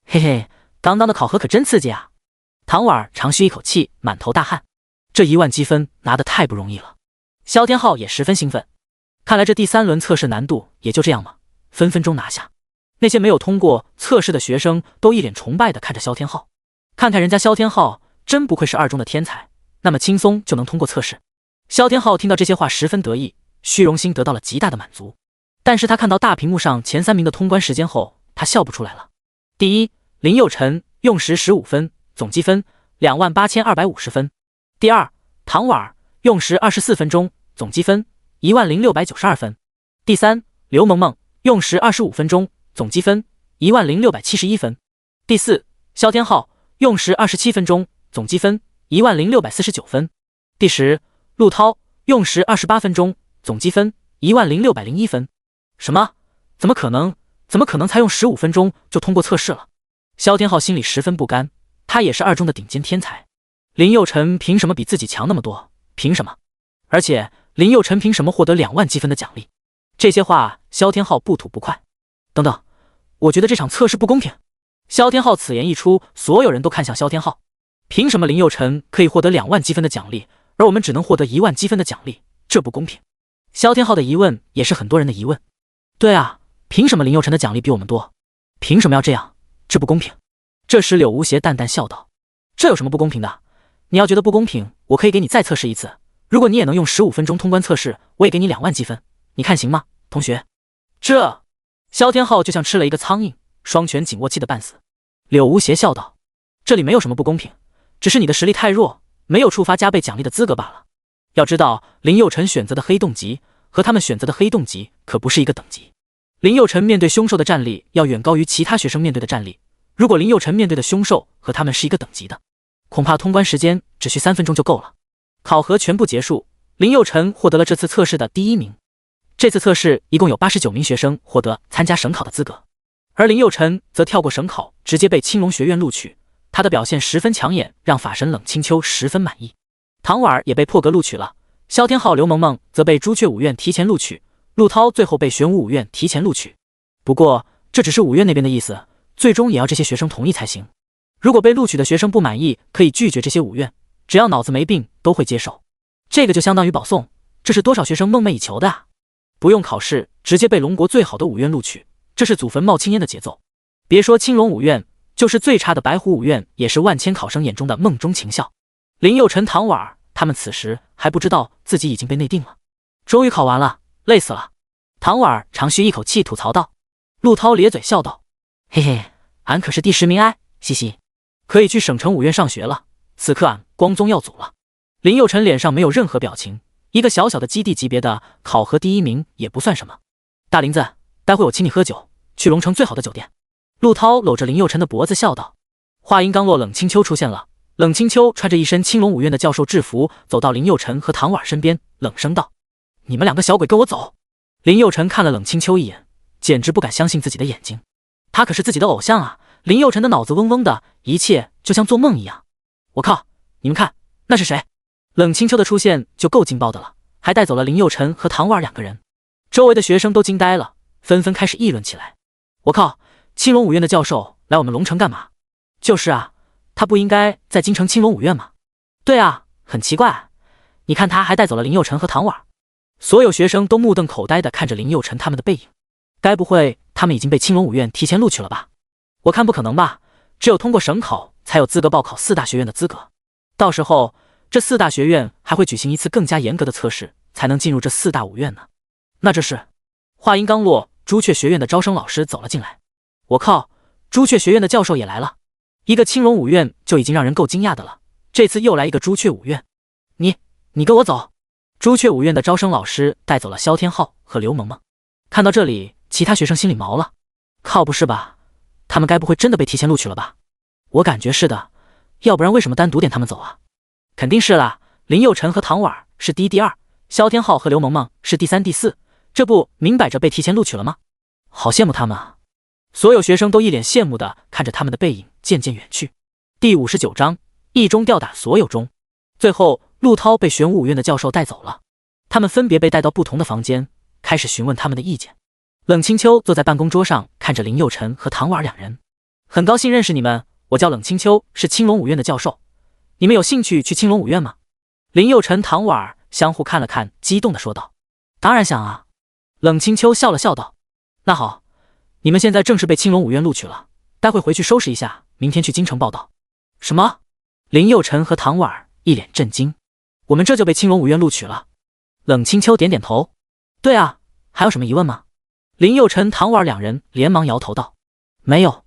嘿嘿，刚刚的考核可真刺激啊！唐婉儿长吁一口气，满头大汗，这1万积分拿得太不容易了。萧天浩也十分兴奋，看来这第3轮测试难度也就这样嘛，分分钟拿下。那些没有通过测试的学生都一脸崇拜地看着萧天浩，看看人家萧天浩，真不愧是2中的天才，那么轻松就能通过测试。萧天浩听到这些话十分得意，虚荣心得到了极大的满足。但是他看到大屏幕上前3名的通关时间后，他笑不出来了。第一，林佑辰用时15分，总积分28250分。第二，唐婉儿用时24分钟，总积分10692分。第三，刘萌萌用时25分钟，总积分10671分。第四，萧天浩用时27分钟，总积分10649分。第十，陆涛用时28分钟，总积分10601分。什么？怎么可能？怎么可能才用15分钟就通过测试了？萧天浩心里十分不甘，他也是2中的顶尖天才，林佑辰凭什么比自己强那么多？凭什么？而且林佑辰凭什么获得2万积分的奖励？这些话萧天浩不吐不快。等等，我觉得这场测试不公平。萧天浩此言一出，所有人都看向萧天浩。凭什么林佑辰可以获得2万积分的奖励，而我们只能获得1万积分的奖励？这不公平。萧天浩的疑问也是很多人的疑问。对啊，凭什么林佑辰的奖励比我们多？凭什么要这样？这不公平。这时柳无邪淡淡笑道，这有什么不公平的？你要觉得不公平，我可以给你再测试一次，如果你也能用15分钟通关测试，我也给你2万积分，你看行吗，同学？这萧天浩就像吃了一个苍蝇，双拳紧握气得半死。柳无邪笑道，这里没有什么不公平，只是你的实力太弱，没有触发加倍奖励的资格罢了。要知道林佑辰选择的黑洞级和他们选择的黑洞级可不是一个等级。林佑辰面对凶兽的战力要远高于其他学生面对的战力，如果林佑辰面对的凶兽和他们是一个等级的，恐怕通关时间只需3分钟就够了。考核全部结束，林佑辰获得了这次测试的第1名。这次测试一共有89名学生获得参加省考的资格，而林佑辰则跳过省考，直接被青龙学院录取。他的表现十分抢眼，让法神冷清秋十分满意。唐婉也被破格录取了，萧天浩、刘萌萌则被朱雀五院提前录取，陆涛最后被玄武五院提前录取。不过这只是五院那边的意思，最终也要这些学生同意才行。如果被录取的学生不满意，可以拒绝这些五院，只要脑子没病都会接受。这个就相当于保送，这是多少学生梦寐以求的啊！不用考试，直接被龙国最好的五院录取，这是祖坟冒青烟的节奏。别说青龙五院，就是最差的白虎五院，也是万千考生眼中的梦中情校。林佑辰、唐婉他们此时还不知道自己已经被内定了。终于考完了，累死了。唐婉长吁一口气吐槽道。陆涛咧嘴笑道：嘿嘿，俺可是第10名哎，嘻嘻，可以去省城五院上学了。此刻俺光宗耀祖了。林佑辰脸上没有任何表情，一个小小的基地级别的考核第1名也不算什么。大林子，待会我请你喝酒，去龙城最好的酒店。陆涛搂着林佑辰的脖子笑道。话音刚落，冷清秋出现了。冷清秋穿着一身青龙五院的教授制服，走到林佑辰和唐婉身边，冷声道：你们两个小鬼跟我走。林佑辰看了冷清秋一眼，简直不敢相信自己的眼睛。他可是自己的偶像啊！林佑辰的脑子嗡嗡的，一切就像做梦一样。我靠，你们看，那是谁？冷清秋的出现就够劲爆的了，还带走了林佑辰和唐婉2个人。周围的学生都惊呆了，纷纷开始议论起来。我靠，青龙五院的教授来我们龙城干嘛？就是啊，他不应该在京城青龙五院吗？对啊，很奇怪，你看他还带走了林佑辰和唐婉。所有学生都目瞪口呆地看着林佑辰他们的背影，该不会他们已经被青龙五院提前录取了吧？我看不可能吧，只有通过省考才有资格报考4大学院的资格，到时候这4大学院还会举行一次更加严格的测试，才能进入这4大五院呢。那这是……话音刚落，朱雀学院的招生老师走了进来。我靠，朱雀学院的教授也来了。一个青龙五院就已经让人够惊讶的了，这次又来一个朱雀五院。你跟我走。朱雀五院的招生老师带走了萧天浩和刘萌萌。看到这里，其他学生心里毛了。靠，不是吧？他们该不会真的被提前录取了吧？我感觉是的，要不然为什么单独点他们走啊？肯定是啦，林佑辰和唐婉是第1、第2，萧天浩和刘萌萌是第3、第4，这不明摆着被提前录取了吗？好羡慕他们啊！所有学生都一脸羡慕地看着他们的背影渐渐远去。第59章，一中吊打所有中。最后，陆涛被玄武五院的教授带走了，他们分别被带到不同的房间，开始询问他们的意见。冷清秋坐在办公桌上，看着林佑辰和唐婉2人。很高兴认识你们，我叫冷清秋，是青龙五院的教授。你们有兴趣去青龙五院吗？林佑辰、唐婉相互看了看，激动地说道：当然想啊。冷清秋笑了笑道：那好，你们现在正式被青龙五院录取了，待会回去收拾一下，明天去京城报道。什么？林佑辰和唐婉一脸震惊。我们这就被青龙五院录取了。冷清秋点点头。对啊，还有什么疑问吗？林佑辰、唐婉2人连忙摇头道：没有。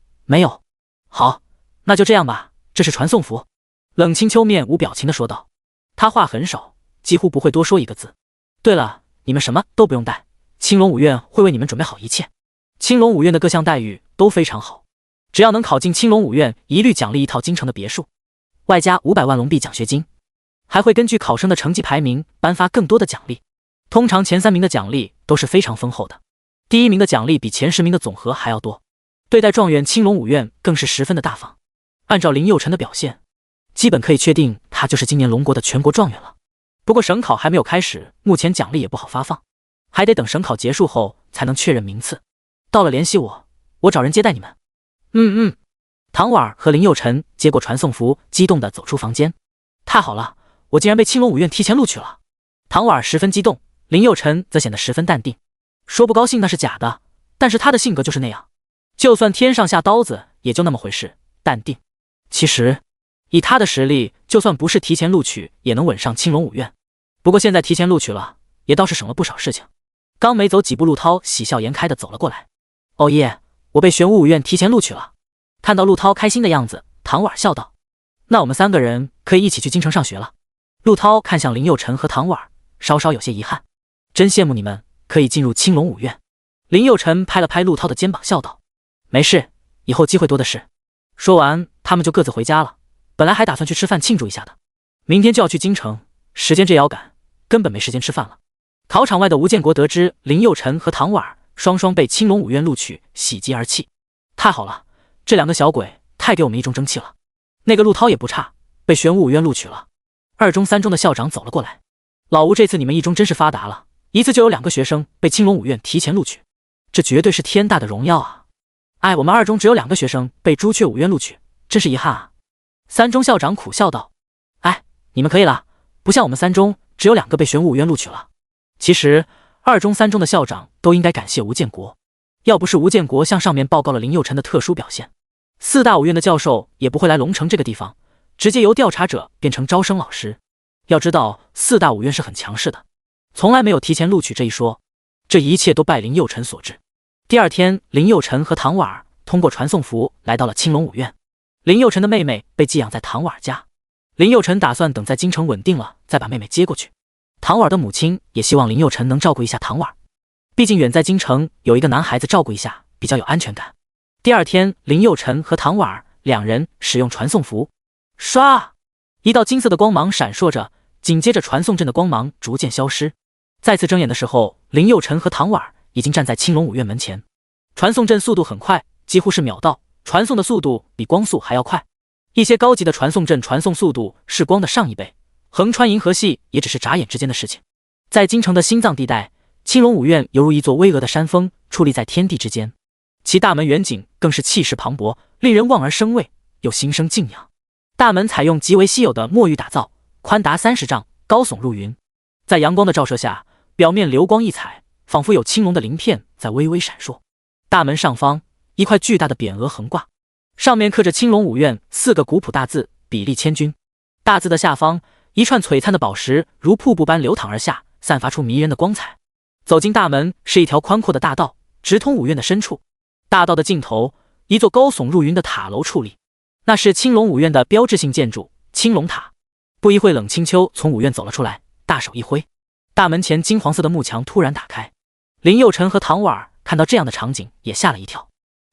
好，那就这样吧，这是传送符。冷清秋面无表情地说道。他话很少，几乎不会多说一个字。对了，你们什么都不用带，青龙五院会为你们准备好一切。青龙五院的各项待遇都非常好，只要能考进青龙五院，一律奖励一套京城的别墅，外加500万龙币奖学金，还会根据考生的成绩排名颁发更多的奖励。通常前3名的奖励都是非常丰厚的，第1名的奖励比前10名的总和还要多。对待状元青龙五院更是十分的大方。按照林佑辰的表现，基本可以确定他就是今年龙国的全国状元了。不过省考还没有开始，目前奖励也不好发放，还得等省考结束后才能确认名次。到了联系我找人接待你们。唐婉和林佑辰接过传送符，激动地走出房间。太好了，我竟然被青龙五院提前录取了。唐婉十分激动，林佑辰则显得十分淡定，说不高兴那是假的，但是他的性格就是那样，就算天上下刀子也就那么回事，淡定。其实以他的实力，就算不是提前录取也能稳上青龙五院，不过现在提前录取了，也倒是省了不少事情。刚没走几步，陆涛喜笑颜开地走了过来。哦耶，我被玄武五院提前录取了。看到陆涛开心的样子，唐婉笑道：那我们3个人可以一起去京城上学了。陆涛看向林佑辰和唐婉，稍稍有些遗憾，真羡慕你们可以进入青龙五院。林佑辰拍了拍陆涛的肩膀笑道：没事，以后机会多的是。说完他们就各自回家了，本来还打算去吃饭庆祝一下的，明天就要去京城，时间这遥赶，根本没时间吃饭了。考场外的吴建国得知林佑辰和唐婉双双被青龙五院录取，喜极而泣。太好了，这两个小鬼太给我们一中争气了。那个陆涛也不差，被玄武五院录取了。二中、三中的校长走了过来。老吴，这次你们一中真是发达了，一次就有2个学生被青龙五院提前录取，这绝对是天大的荣耀啊！哎，我们二中只有2个学生被朱雀五院录取，真是遗憾啊。三中校长苦笑道：哎，你们可以了，不像我们三中只有2个被玄武五院录取了。其实二中、三中的校长都应该感谢吴建国，要不是吴建国向上面报告了林佑辰的特殊表现，4大五院的教授也不会来龙城这个地方，直接由调查者变成招生老师。要知道4大五院是很强势的，从来没有提前录取这一说，这一切都拜林佑辰所致。第二天，林佑辰和唐婉儿通过传送符来到了青龙五院。林佑辰的妹妹被寄养在唐婉儿家，林佑辰打算等在京城稳定了再把妹妹接过去。唐婉儿的母亲也希望林佑辰能照顾一下唐婉儿，毕竟远在京城有一个男孩子照顾一下比较有安全感。第二天，林佑辰和唐婉儿2人使用传送符，唰，一道金色的光芒闪烁着，紧接着传送阵的光芒逐渐消失。再次睁眼的时候，林佑辰和唐婉儿已经站在青龙五院门前。传送阵速度很快，几乎是秒到，传送的速度比光速还要快。一些高级的传送阵传送速度是光的上1倍，横穿银河系也只是眨眼之间的事情。在京城的心脏地带，青龙五院犹如一座巍峨的山峰矗立在天地之间，其大门远景更是气势磅礴，令人望而生畏，又心生敬仰。大门采用极为稀有的墨玉打造，宽达30丈，高耸入云，在阳光的照射下，表面流光溢彩，仿佛有青龙的鳞片在微微闪烁。大门上方一块巨大的匾额横挂，上面刻着青龙五院4个古朴大字，比例千钧。大字的下方，一串璀璨的宝石如瀑布般流淌而下，散发出迷人的光彩。走进大门是一条宽阔的大道，直通五院的深处。大道的尽头，一座高耸入云的塔楼矗立，那是青龙五院的标志性建筑青龙塔。不一会，冷清秋从五院走了出来，大手一挥，大门前金黄色的幕墙突然打开。林佑辰和唐婉儿看到这样的场景也吓了一跳。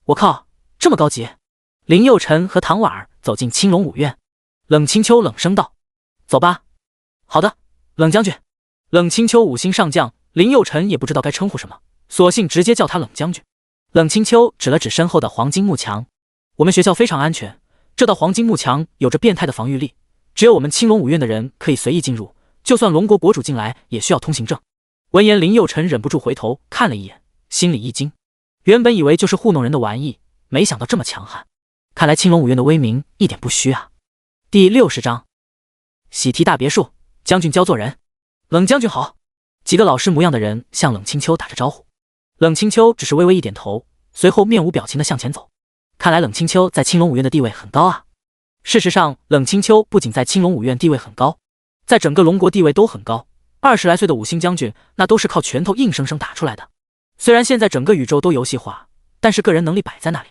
我靠，这么高级！林佑辰和唐婉儿走进青龙五院，冷清秋冷声道：走吧。好的，冷将军。冷清秋5星上将，林佑辰也不知道该称呼什么，索性直接叫他冷将军。冷清秋指了指身后的黄金幕墙，我们学校非常安全，这道黄金幕墙有着变态的防御力，只有我们青龙五院的人可以随意进入，就算龙国国主进来也需要通行证。闻言，林佑辰忍不住回头看了一眼，心里一惊，原本以为就是糊弄人的玩意，没想到这么强悍，看来青龙五院的威名一点不虚啊。第60章喜提大别墅，将军教做人。冷将军好。几个老师模样的人向冷清秋打着招呼，冷清秋只是微微一点头，随后面无表情地向前走。看来冷清秋在青龙五院的地位很高啊。事实上，冷清秋不仅在青龙五院地位很高，在整个龙国地位都很高。20来岁的5星将军，那都是靠拳头硬生生打出来的。虽然现在整个宇宙都游戏化，但是个人能力摆在那里。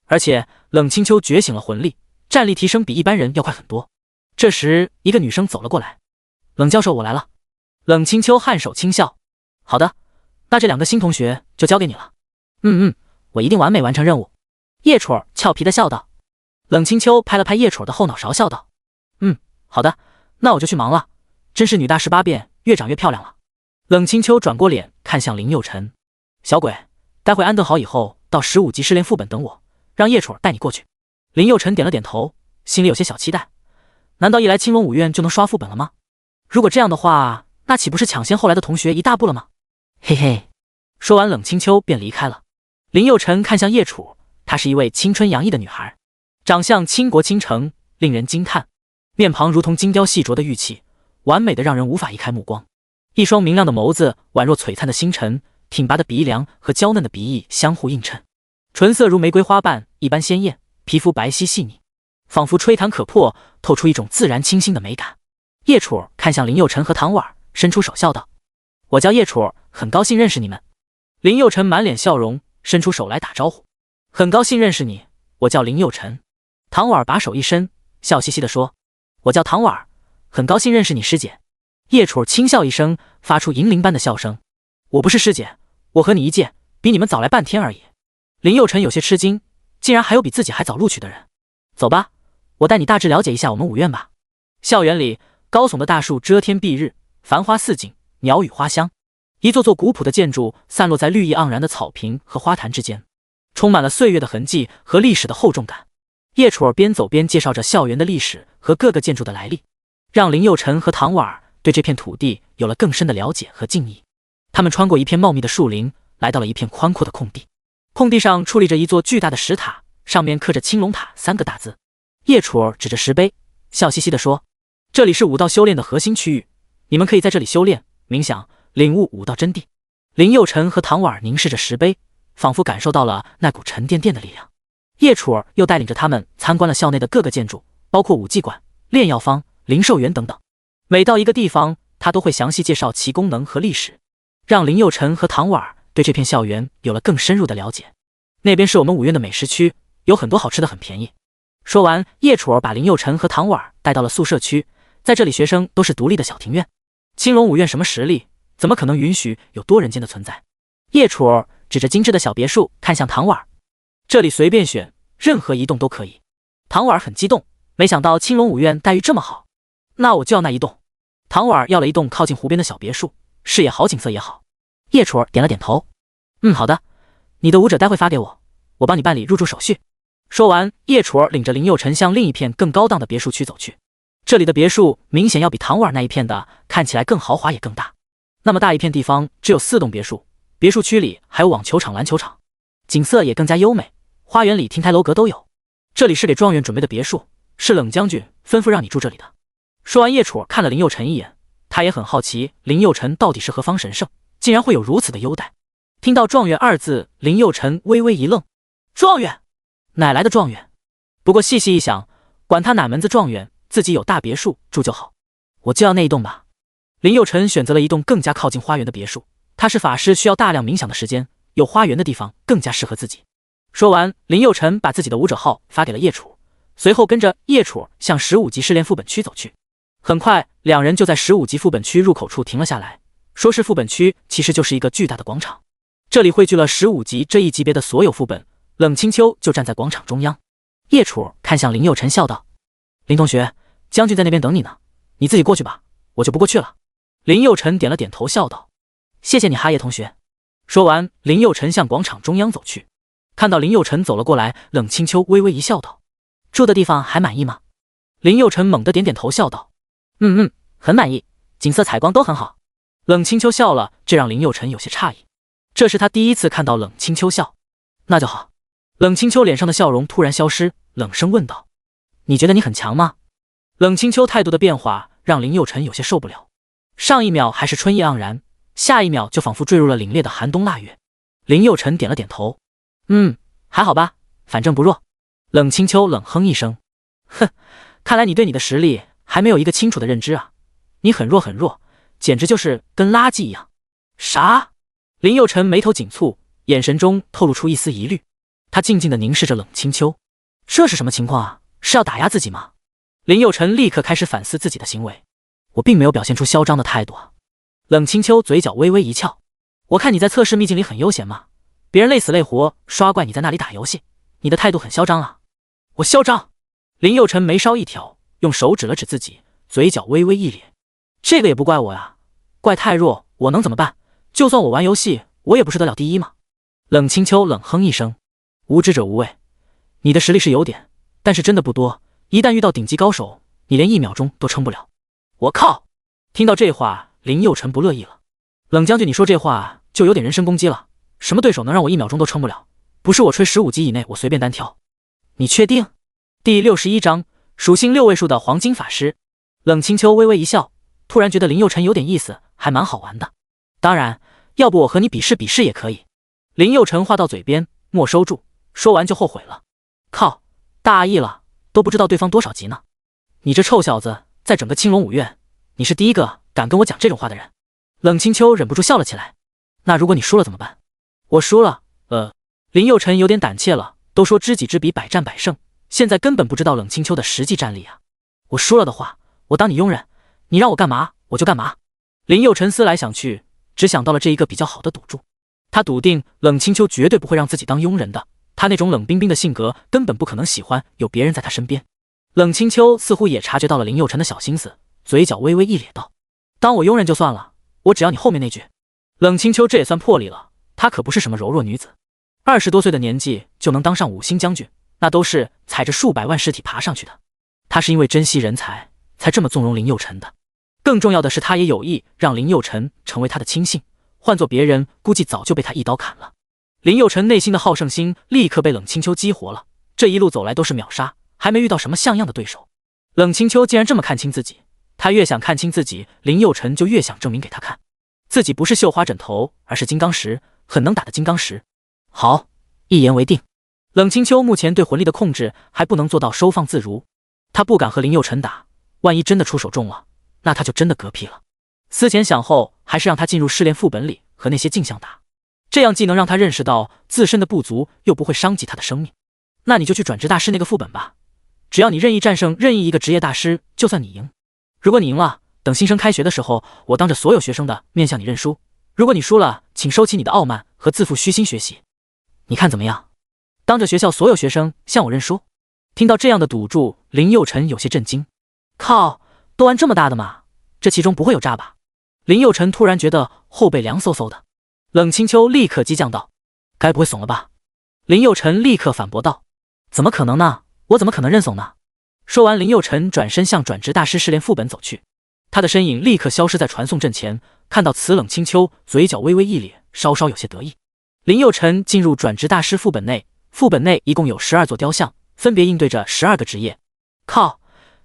而且冷清秋觉醒了魂力，战力提升比一般人要快很多。这时，一个女生走了过来：冷教授，我来了。冷清秋颔首轻笑：好的，那这2个新同学就交给你了。我一定完美完成任务。叶楚儿俏皮地笑道。冷清秋拍了拍叶楚儿的后脑勺，笑道：好的，那我就去忙了。真是女大18变，越长越漂亮了。冷清秋转过脸看向林佑辰：小鬼，待会安顿好以后，到15级试炼副本等我，让叶楚儿带你过去。林佑辰点了点头，心里有些小期待。难道一来青龙五院就能刷副本了吗？如果这样的话，那岂不是抢先后来的同学一大步了吗？嘿嘿。说完，冷清秋便离开了。林佑辰看向叶楚，她是一位青春洋溢的女孩，长相倾国倾城，令人惊叹，面庞如同精雕细琢的玉器，完美的让人无法移开目光。一双明亮的眸子宛若璀璨的星辰，挺拔的鼻梁和娇嫩的鼻翼相互映衬，唇色如玫瑰花瓣一般鲜艳，皮肤白皙细腻，仿佛吹弹可破，透出一种自然清新的美感。叶楚看向林佑辰和唐婉儿，伸出手笑道：我叫叶楚，很高兴认识你们。林佑辰满脸笑容，伸出手来打招呼：很高兴认识你，我叫林佑辰。唐婉儿把手一伸，笑嘻嘻地说：我叫唐婉儿，很高兴认识你师姐。叶楚轻笑一声，发出银铃般的笑声：我不是师姐，我和你一届，比你们早来半天而已。林佑辰有些吃惊，竟然还有比自己还早录取的人。走吧，我带你大致了解一下我们五院吧。校园里，高耸的大树遮天蔽日，繁花似锦，鸟语花香。一座座古朴的建筑散落在绿意盎然的草坪和花坛之间，充满了岁月的痕迹和历史的厚重感。叶楚儿边走边介绍着校园的历史和各个建筑的来历，让林佑辰和唐婉儿对这片土地有了更深的了解和敬意。他们穿过一片茂密的树林，来到了一片宽阔的空地。空地上矗立着一座巨大的石塔，上面刻着青龙塔3个大字。叶楚儿指着石碑，笑嘻嘻地说：“这里是武道修炼的核心区域，你们可以在这里修炼、冥想、领悟武道真谛。”林佑辰和唐婉儿凝视着石碑，仿佛感受到了那股沉甸甸的力量。叶楚儿又带领着他们参观了校内的各个建筑，包括武技馆、炼药坊、零售园等等。每到一个地方，他都会详细介绍其功能和历史，让林佑辰和唐婉儿对这片校园有了更深入的了解。那边是我们武院的美食区，有很多好吃的，很便宜。说完，叶楚儿把林佑辰和唐婉儿带到了宿舍区，在这里学生都是独立的小庭院。青龙武院什么实力，怎么可能允许有多人间的存在？叶楚儿指着精致的小别墅看向唐婉儿，这里随便选，任何一栋都可以。唐婉儿很激动，没想到青龙武院待遇这么好，那我就要那一栋。唐婉儿要了一栋靠近湖边的小别墅，视野好，景色也好。叶楚儿点了点头，好的，你的舞者待会发给我，我帮你办理入住手续。说完，叶楚儿领着林佑辰向另一片更高档的别墅区走去。这里的别墅明显要比唐婉儿那一片的看起来更豪华也更大。那么大一片地方只有4栋别墅，别墅区里还有网球场、篮球场，景色也更加优美，花园里亭台楼阁都有。这里是给状元准备的别墅，是冷将军吩咐让你住这里的。说完，叶楚儿看了林佑辰一眼，他也很好奇林佑辰到底是何方神圣，竟然会有如此的优待。听到状元2字，林佑辰微微一愣，状元？哪来的状元？不过细细一想，管他哪门子状元，自己有大别墅住就好。我就要那一栋吧。林佑辰选择了一栋更加靠近花园的别墅，他是法师，需要大量冥想的时间，有花园的地方更加适合自己。说完，林佑辰把自己的舞者号发给了叶楚，随后跟着叶楚向15级试炼副本区走去。很快，两人就在15级副本区入口处停了下来。说是副本区，其实就是一个巨大的广场，这里汇聚了15级这一级别的所有副本。冷清秋就站在广场中央。叶楚看向林佑辰笑道：“林同学，将军在那边等你呢，你自己过去吧，我就不过去了。”林佑辰点了点头，笑道：“谢谢你，哈叶同学。”说完，林佑辰向广场中央走去。看到林佑辰走了过来，冷清秋微微一笑道：“住的地方还满意吗？”林佑辰猛地点点头，笑道：“很满意，景色采光都很好。”冷清秋笑了，这让林佑辰有些诧异，这是他第一次看到冷清秋笑。那就好。冷清秋脸上的笑容突然消失，冷声问道：“你觉得你很强吗？”冷清秋态度的变化让林佑辰有些受不了，上一秒还是春意盎然，下一秒就仿佛坠入了凛冽的寒冬腊月。林佑辰点了点头：“还好吧，反正不弱。”冷清秋冷哼一声：“哼，看来你对你的实力还没有一个清楚的认知啊，你很弱很弱，简直就是跟垃圾一样。”啥？林佑辰眉头紧蹙，眼神中透露出一丝疑虑。他静静地凝视着冷清秋，这是什么情况啊？是要打压自己吗？林佑辰立刻开始反思自己的行为，我并没有表现出嚣张的态度啊。冷清秋嘴角微微一翘，我看你在测试秘境里很悠闲嘛，别人累死累活刷怪，你在那里打游戏，你的态度很嚣张啊。我嚣张？林佑辰眉梢一挑，用手指了指自己，嘴角微微一咧，这个也不怪我呀，怪太弱，我能怎么办？就算我玩游戏，我也不是得了第一嘛。冷清秋冷哼一声，无知者无畏，你的实力是有点，但是真的不多，一旦遇到顶级高手，你连1秒钟都撑不了。我靠！听到这话，林佑辰不乐意了。冷将军，你说这话就有点人身攻击了，什么对手能让我1秒钟都撑不了？不是我吹15级以内我随便单挑。你确定？第61章，属性6位数的黄金法师。冷清秋微微一笑，突然觉得林佑辰有点意思，还蛮好玩的。当然，要不我和你比试比试也可以。林佑辰话到嘴边，莫收住，说完就后悔了。靠，大意了，都不知道对方多少级呢。你这臭小子，在整个青龙武院，你是第一个敢跟我讲这种话的人。冷清秋忍不住笑了起来。那如果你输了怎么办？我输了，林佑辰有点胆怯了，都说知己知彼，百战百胜，现在根本不知道冷清秋的实际战力啊。我输了的话，我当你佣人，你让我干嘛我就干嘛。林佑辰思来想去，只想到了这一个比较好的赌注。他笃定冷清秋绝对不会让自己当佣人的，他那种冷冰冰的性格根本不可能喜欢有别人在他身边。冷清秋似乎也察觉到了林佑辰的小心思，嘴角微微一咧道：“当我佣人就算了，我只要你后面那句。”冷清秋这也算魄力了，她可不是什么柔弱女子。20多岁的年纪就能当上5星将军，那都是踩着数百万尸体爬上去的。他是因为珍惜人才，才这么纵容林佑辰的。更重要的是，他也有意让林佑辰成为他的亲信，换做别人，估计早就被他一刀砍了。林佑辰内心的好胜心立刻被冷清秋激活了，这一路走来都是秒杀，还没遇到什么像样的对手。冷清秋竟然这么看清自己，他越想看清自己，林佑辰就越想证明给他看，自己不是绣花枕头，而是金刚石，很能打的金刚石。好，一言为定。冷清秋目前对魂力的控制还不能做到收放自如，他不敢和林佑辰打，万一真的出手重了，那他就真的嗝屁了。思前想后，还是让他进入试炼副本里和那些镜像打，这样既能让他认识到自身的不足，又不会伤及他的生命。那你就去转职大师那个副本吧，只要你任意战胜任意一个职业大师，就算你赢。如果你赢了，等新生开学的时候，我当着所有学生的面向你认输；如果你输了，请收起你的傲慢和自负虚心学习。你看怎么样？当着学校所有学生向我认输？听到这样的赌注，林佑辰有些震惊。靠，都玩这么大的吗？这其中不会有诈吧？林佑辰突然觉得后背凉飕飕的。冷清秋立刻激将道：该不会怂了吧？林佑辰立刻反驳道：怎么可能呢？我怎么可能认怂呢？说完，林佑辰转身向转职大师试炼副本走去，他的身影立刻消失在传送阵前。看到此，冷清秋嘴角微微一咧，稍稍有些得意。林佑辰进入转职大师副本内，副本内一共有12座雕像，分别应对着12个职业。靠，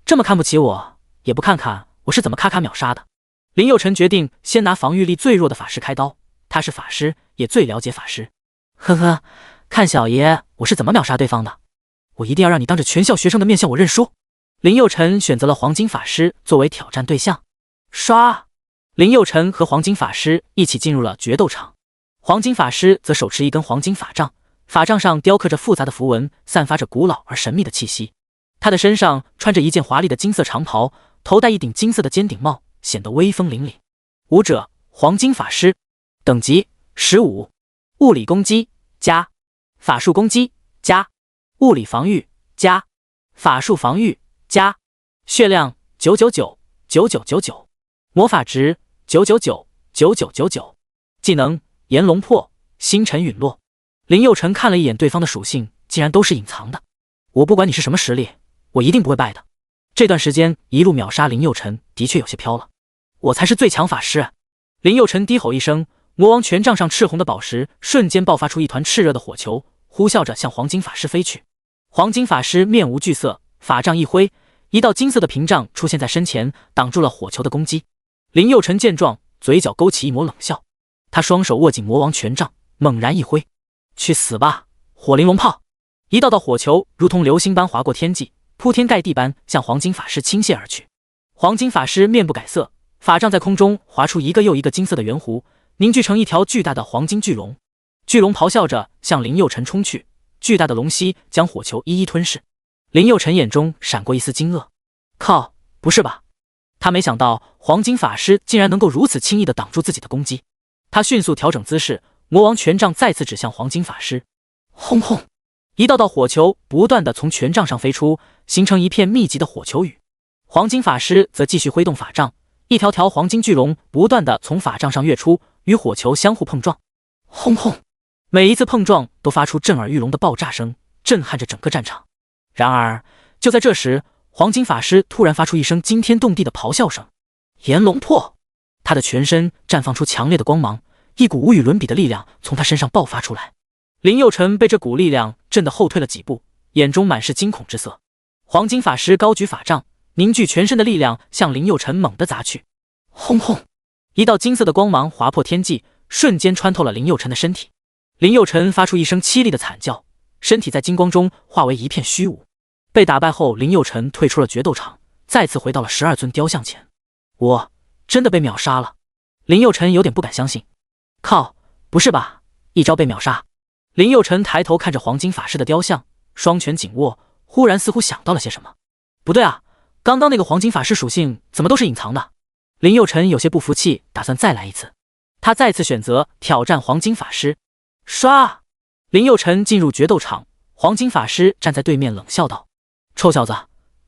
这么看不起我，也不看看我是怎么咔咔秒杀的。林佑辰决定先拿防御力最弱的法师开刀，他是法师，也最了解法师。呵呵，看小爷我是怎么秒杀对方的，我一定要让你当着全校学生的面向我认输。林佑辰选择了黄金法师作为挑战对象。刷，林佑辰和黄金法师一起进入了决斗场。黄金法师则手持一根黄金法杖，法杖上雕刻着复杂的符文，散发着古老而神秘的气息。他的身上穿着一件华丽的金色长袍，头戴一顶金色的尖顶帽，显得威风凛凛。武者黄金法师，等级15，物理攻击加，法术攻击加，物理防御加，法术防御加，血量9999999，魔法值9999999，技能炎龙破，星辰陨落。林佑辰看了一眼对方的属性，竟然都是隐藏的。我不管你是什么实力，我一定不会败的。这段时间一路秒杀林佑辰，的确有些飘了。我才是最强法师！林佑辰低吼一声，魔王权杖上赤红的宝石瞬间爆发出一团炽热的火球，呼啸着向黄金法师飞去。黄金法师面无惧色，法杖一挥，一道金色的屏障出现在身前，挡住了火球的攻击。林佑辰见状，嘴角勾起一抹冷笑，他双手握紧魔王权杖，猛然一挥，去死吧，火灵龙炮！一道道火球如同流星般划过天际，铺天盖地般向黄金法师倾泻而去。黄金法师面不改色，法杖在空中划出一个又一个金色的圆弧，凝聚成一条巨大的黄金巨龙。巨龙咆哮着向林佑辰冲去，巨大的龙息将火球一一吞噬。林佑辰眼中闪过一丝惊愕，靠，不是吧？他没想到黄金法师竟然能够如此轻易地挡住自己的攻击。他迅速调整姿势，魔王权杖再次指向黄金法师。轰轰，一道道火球不断地从权杖上飞出，形成一片密集的火球雨。黄金法师则继续挥动法杖，一条条黄金巨龙不断地从法杖上跃出，与火球相互碰撞。轰轰，每一次碰撞都发出震耳欲聋的爆炸声，震撼着整个战场。然而就在这时，黄金法师突然发出一声惊天动地的咆哮声，炎龙破！他的全身绽放出强烈的光芒，一股无与伦比的力量从他身上爆发出来。林佑辰被这股力量震得后退了几步，眼中满是惊恐之色。黄金法师高举法杖，凝聚全身的力量向林佑辰猛地砸去。轰轰，一道金色的光芒划破天际，瞬间穿透了林佑辰的身体。林佑辰发出一声凄厉的惨叫，身体在金光中化为一片虚无。被打败后，林佑辰退出了决斗场，再次回到了12尊雕像前。我真的被秒杀了！林佑辰有点不敢相信。靠，不是吧？一招被秒杀！林佑辰抬头看着黄金法师的雕像，双拳紧握，忽然似乎想到了些什么。不对啊，刚刚那个黄金法师属性怎么都是隐藏的？林佑辰有些不服气，打算再来一次。他再次选择挑战黄金法师。刷！林佑辰进入决斗场，黄金法师站在对面冷笑道：臭小子，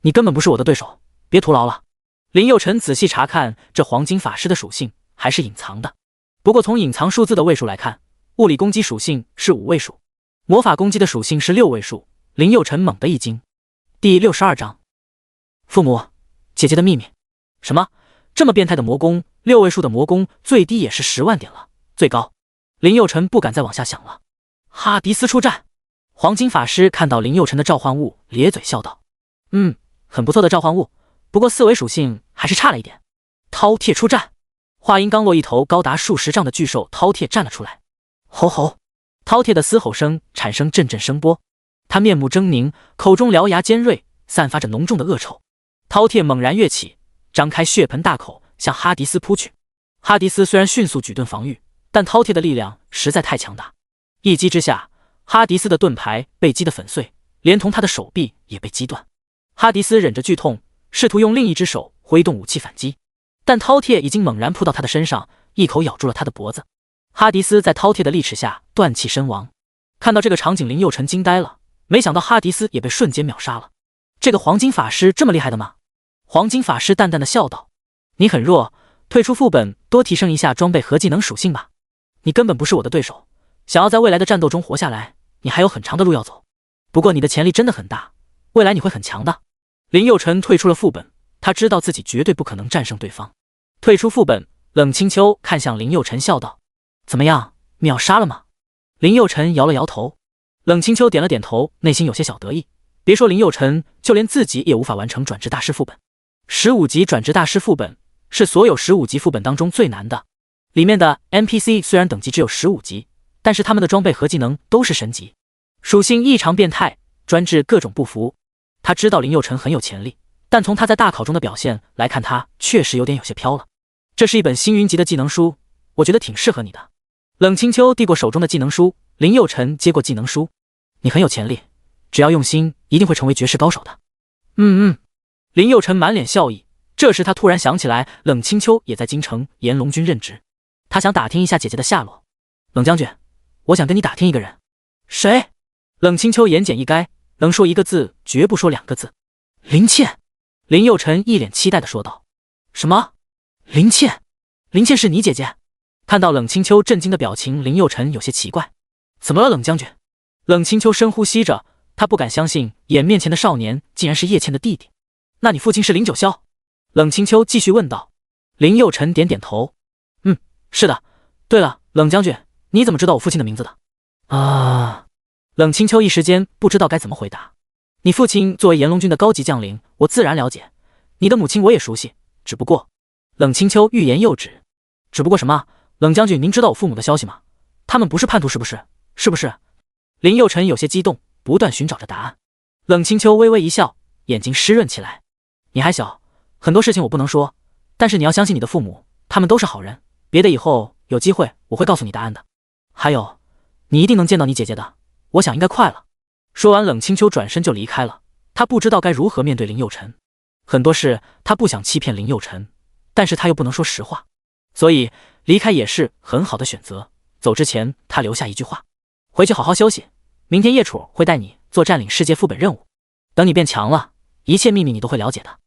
你根本不是我的对手，别徒劳了。林佑辰仔细查看这黄金法师的属性，还是隐藏的。不过从隐藏数字的位数来看，物理攻击属性是5位数，魔法攻击的属性是6位数，林佑辰猛地一惊。第62章，父母，姐姐的秘密。什么？这么变态的魔攻，6位数的魔攻最低也是10万点了，最高。林佑辰不敢再往下想了。哈迪斯出战。黄金法师看到林佑辰的召唤物，咧嘴笑道：“很不错的召唤物，不过4维属性还是差了一点。”饕餮出战。话音刚落，一头高达数十丈的巨兽饕餮站了出来。吼吼！饕餮的嘶吼声产生阵阵声波，他面目狰狞，口中獠牙尖锐，散发着浓重的恶臭。饕餮猛然跃起，张开血盆大口向哈迪斯扑去。哈迪斯虽然迅速举盾防御，但饕餮的力量实在太强大，一击之下，哈迪斯的盾牌被击得粉碎，连同他的手臂也被击断。哈迪斯忍着剧痛，试图用另一只手挥动武器反击，但饕餮已经猛然扑到他的身上，一口咬住了他的脖子。哈迪斯在饕餮的利齿下断气身亡。看到这个场景，林佑辰惊呆了，没想到哈迪斯也被瞬间秒杀了。这个黄金法师这么厉害的吗？黄金法师淡淡的笑道：“你很弱，退出副本，多提升一下装备和技能属性吧。你根本不是我的对手，想要在未来的战斗中活下来，你还有很长的路要走。不过你的潜力真的很大，未来你会很强的。”林佑辰退出了副本，他知道自己绝对不可能战胜对方。退出副本，冷清秋看向林佑辰笑道：“怎么样，秒杀了吗？”林佑辰摇了摇头。冷清秋点了点头，内心有些小得意。别说林佑辰，就连自己也无法完成转职大师副本。15级转职大师副本是所有15级副本当中最难的，里面的 NPC 虽然等级只有15级，但是他们的装备和技能都是神级，属性异常变态，专治各种不服。他知道林佑辰很有潜力，但从他在大考中的表现来看，他确实有些飘了。这是一本星云级的技能书，我觉得挺适合你的。冷清秋递过手中的技能书，林佑辰接过技能书：“你很有潜力，只要用心，一定会成为绝世高手的。”林佑辰满脸笑意。这时他突然想起来，冷清秋也在京城炎龙军任职，他想打听一下姐姐的下落。冷将军，我想跟你打听一个人。谁？冷清秋言简意赅，能说一个字，绝不说2个字。林倩。林佑辰一脸期待地说道：“什么？林倩？林倩是你姐姐？”看到冷清秋震惊的表情，林佑辰有些奇怪。怎么了，冷将军？冷清秋深呼吸着，他不敢相信眼面前的少年竟然是叶倩的弟弟。那你父亲是林九霄？冷清秋继续问道。林佑辰点点头：“是的。对了，冷将军，你怎么知道我父亲的名字的？”冷清秋一时间不知道该怎么回答。你父亲作为炎龙军的高级将领，我自然了解。你的母亲我也熟悉，只不过……冷清秋欲言又止。只不过什么？冷将军，您知道我父母的消息吗？他们不是叛徒是不是？是不是？林佑辰有些激动，不断寻找着答案。冷清秋微微一笑，眼睛湿润起来。你还小，很多事情我不能说，但是你要相信你的父母，他们都是好人。别的以后有机会我会告诉你答案的。还有，你一定能见到你姐姐的，我想应该快了。说完，冷清秋转身就离开了。他不知道该如何面对林佑辰，很多事他不想欺骗林佑辰，但是他又不能说实话，所以离开也是很好的选择。走之前，他留下一句话：回去好好休息，明天叶楚会带你做占领世界副本任务，等你变强了，一切秘密你都会了解的。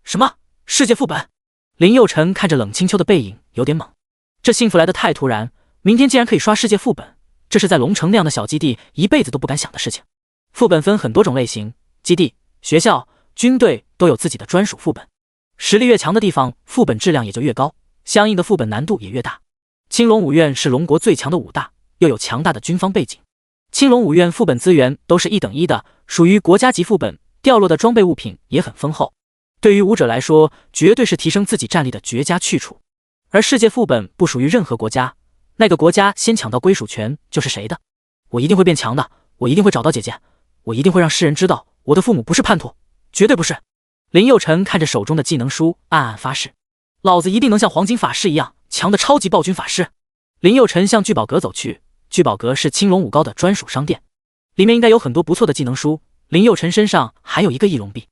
什么？世界副本？林佑辰看着冷清秋的背影有点懵，这幸福来得太突然，明天竟然可以刷世界副本，这是在龙城那样的小基地一辈子都不敢想的事情。副本分很多种类型，基地、学校、军队都有自己的专属副本，实力越强的地方，副本质量也就越高，相应的副本难度也越大。青龙五院是龙国最强的5大，又有强大的军方背景，青龙五院副本资源都是1等1的，属于国家级副本，掉落的装备物品也很丰厚，对于武者来说绝对是提升自己战力的绝佳去处。而世界副本不属于任何国家，那个国家先抢到归属权就是谁的。我一定会变强的，我一定会找到姐姐，我一定会让世人知道我的父母不是叛徒，绝对不是。林佑辰看着手中的技能书，暗暗发誓，老子一定能像黄金法师一样强的超级暴君法师。林佑辰向聚宝阁走去，聚宝阁是青龙武高的专属商店，里面应该有很多不错的技能书。林佑辰身上还有1个翼龙币，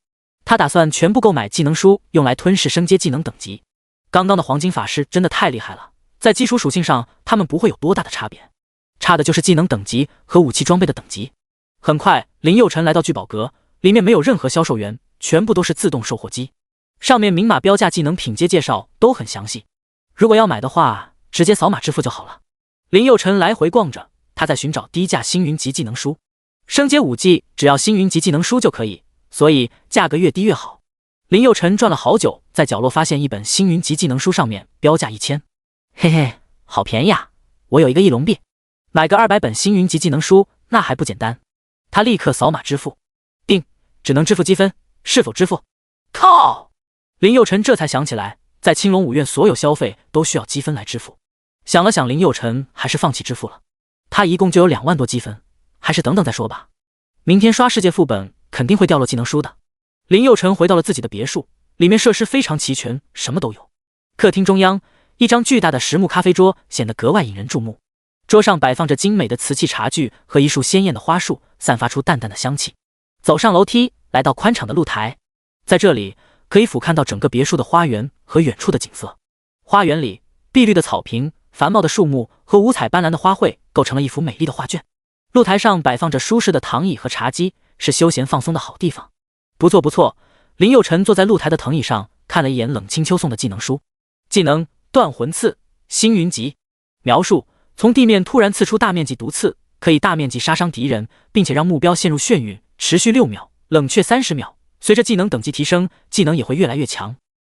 他打算全部购买技能书，用来吞噬升阶技能等级。刚刚的黄金法师真的太厉害了，在基础属性上他们不会有多大的差别，差的就是技能等级和武器装备的等级。很快，林佑辰来到聚宝阁，里面没有任何销售员，全部都是自动售货机，上面明码标价，技能品阶介绍都很详细。如果要买的话，直接扫码支付就好了。林佑辰来回逛着，他在寻找低价星云级技能书，升阶5级只要星云级技能书就可以，所以价格越低越好。林佑辰转了好久，在角落发现一本星云级技能书，上面标价1000，嘿嘿，好便宜啊！我有一个翼龙币，买个200本星云级技能书那还不简单？他立刻扫码支付，定，只能支付积分，是否支付？靠！林佑辰这才想起来，在青龙5院所有消费都需要积分来支付。想了想，林佑辰还是放弃支付了。他一共就有2万多积分，还是等等再说吧。明天刷世界副本肯定会掉落技能书的。林佑辰回到了自己的别墅，里面设施非常齐全，什么都有。客厅中央，一张巨大的实木咖啡桌显得格外引人注目，桌上摆放着精美的瓷器茶具和一束鲜艳的花束，散发出淡淡的香气。走上楼梯，来到宽敞的露台，在这里可以俯瞰到整个别墅的花园和远处的景色。花园里，碧绿的草坪、繁茂的树木和五彩斑斓的花卉构成了一幅美丽的画卷。露台上摆放着舒适的躺椅和茶几，是休闲放松的好地方。不错不错，林佑辰坐在露台的藤椅上，看了一眼冷清秋送的技能书。技能断魂刺，星云级。描述：从地面突然刺出大面积毒刺，可以大面积杀伤敌人，并且让目标陷入眩晕，持续6秒，冷却30秒。随着技能等级提升，技能也会越来越强。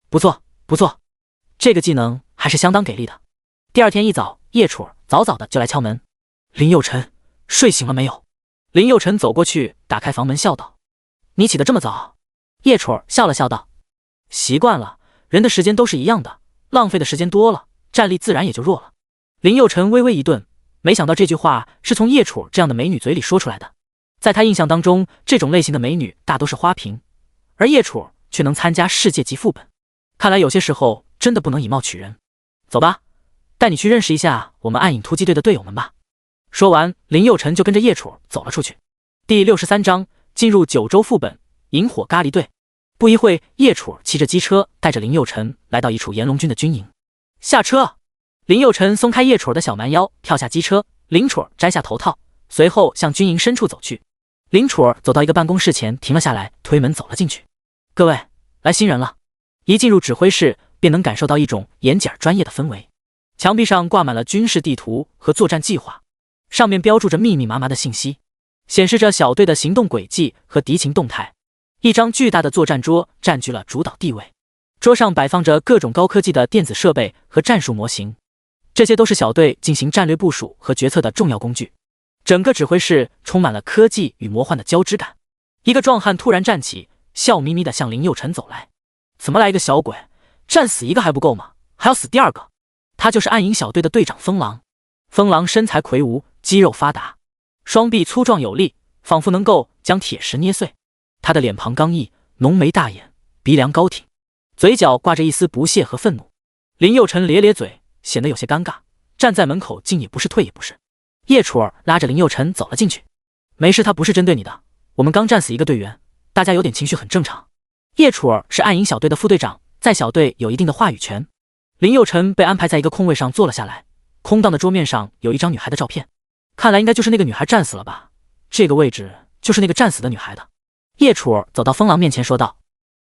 不错不错，这个技能还是相当给力的。第二天一早，叶楚早早的就来敲门。林佑辰，睡醒了没有？林佑辰走过去，打开房门，笑道：“你起得这么早？”叶楚笑了笑道：“习惯了，人的时间都是一样的，浪费的时间多了，战力自然也就弱了。”林佑辰微微一顿，没想到这句话是从叶楚这样的美女嘴里说出来的。在他印象当中，这种类型的美女大都是花瓶，而叶楚却能参加世界级副本，看来有些时候真的不能以貌取人。走吧，带你去认识一下我们暗影突击队的队友们吧。说完，林佑辰就跟着叶楚走了出去。第63章进入9州副本，萤火咖喱队。不一会，叶楚骑着机车带着林佑辰来到一处炎龙军的军营。下车！林佑辰松开叶楚的小蛮腰，跳下机车。林楚摘下头套，随后向军营深处走去。林楚走到一个办公室前，停了下来，推门走了进去。各位，来新人了。一进入指挥室，便能感受到一种严谨专业的氛围。墙壁上挂满了军事地图和作战计划，上面标注着密密麻麻的信息，显示着小队的行动轨迹和敌情动态。一张巨大的作战桌占据了主导地位，桌上摆放着各种高科技的电子设备和战术模型，这些都是小队进行战略部署和决策的重要工具。整个指挥室充满了科技与魔幻的交织感。一个壮汉突然站起，笑眯眯地向林佑辰走来。怎么来一个小鬼？战死一个还不够吗？还要死第二个？他就是暗影小队的队长风狼。风狼身材魁梧，肌肉发达，双臂粗壮有力，仿佛能够将铁石捏碎。他的脸庞刚毅，浓眉大眼，鼻梁高挺，嘴角挂着一丝不屑和愤怒。林佑辰咧咧嘴，显得有些尴尬，站在门口进也不是退也不是。叶楚儿拉着林佑辰走了进去。没事，他不是针对你的，我们刚战死一个队员，大家有点情绪很正常。叶楚儿是暗影小队的副队长，在小队有一定的话语权。林佑辰被安排在一个空位上坐了下来，空荡的桌面上有一张女孩的照片，看来应该就是那个女孩战死了吧，这个位置就是那个战死的女孩的。叶楚儿走到风狼面前说道：“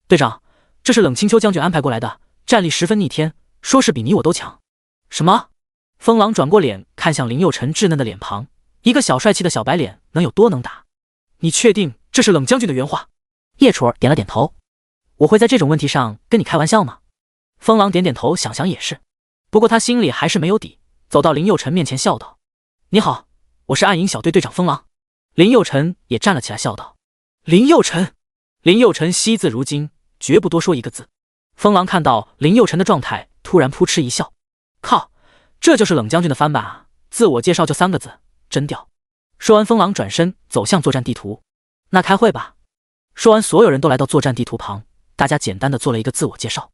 队长，这是冷清秋将军安排过来的，战力十分逆天，说是比你我都强。”什么？风狼转过脸看向林佑辰稚嫩的脸庞，一个小帅气的小白脸能有多能打？你确定这是冷将军的原话？叶楚儿点了点头。我会在这种问题上跟你开玩笑吗？风狼点点头，想想也是，不过他心里还是没有底，走到林佑辰面前笑道：“你好，我是暗影小队队长风狼。”林佑辰也站了起来笑道：“林佑辰。”林佑辰惜字如金，绝不多说一个字。风狼看到林佑辰的状态，突然扑哧一笑：“靠，这就是冷将军的翻版啊！自我介绍就3个字，真屌。”说完，风狼转身走向作战地图。那开会吧。说完，所有人都来到作战地图旁，大家简单的做了一个自我介绍。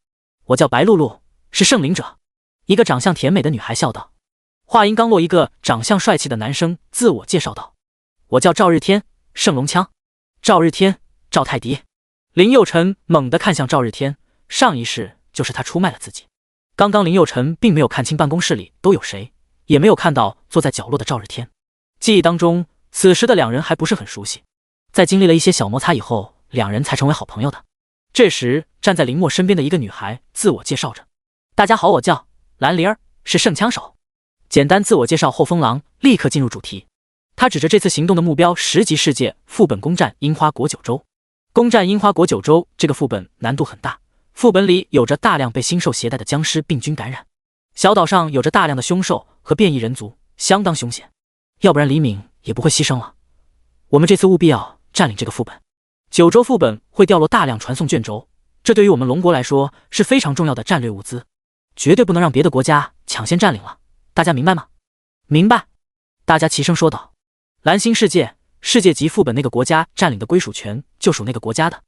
我叫白露露，是圣灵者。一个长相甜美的女孩笑道。话音刚落，一个长相帅气的男生自我介绍道：“我叫赵日天，圣龙枪。”赵日天，赵泰迪。林佑辰猛地看向赵日天，上一世就是他出卖了自己。刚刚林佑辰并没有看清办公室里都有谁，也没有看到坐在角落的赵日天。记忆当中，此时的两人还不是很熟悉，在经历了一些小摩擦以后，两人才成为好朋友的。这时，站在林默身边的一个女孩自我介绍着：“大家好，我叫兰玲儿，是圣枪手。”简单自我介绍后，风狼立刻进入主题。他指着这次行动的目标10级世界副本攻占樱花国九州。攻占樱花国九州这个副本难度很大，副本里有着大量被星兽携带的僵尸病菌感染，小岛上有着大量的凶兽和变异人族，相当凶险。要不然李敏也不会牺牲了。我们这次务必要占领这个副本。九州副本会掉落大量传送卷轴，这对于我们龙国来说是非常重要的战略物资，绝对不能让别的国家抢先占领了。大家明白吗？明白。大家齐声说道。蓝星世界世界级副本那个国家占领的归属权就属那个国家的，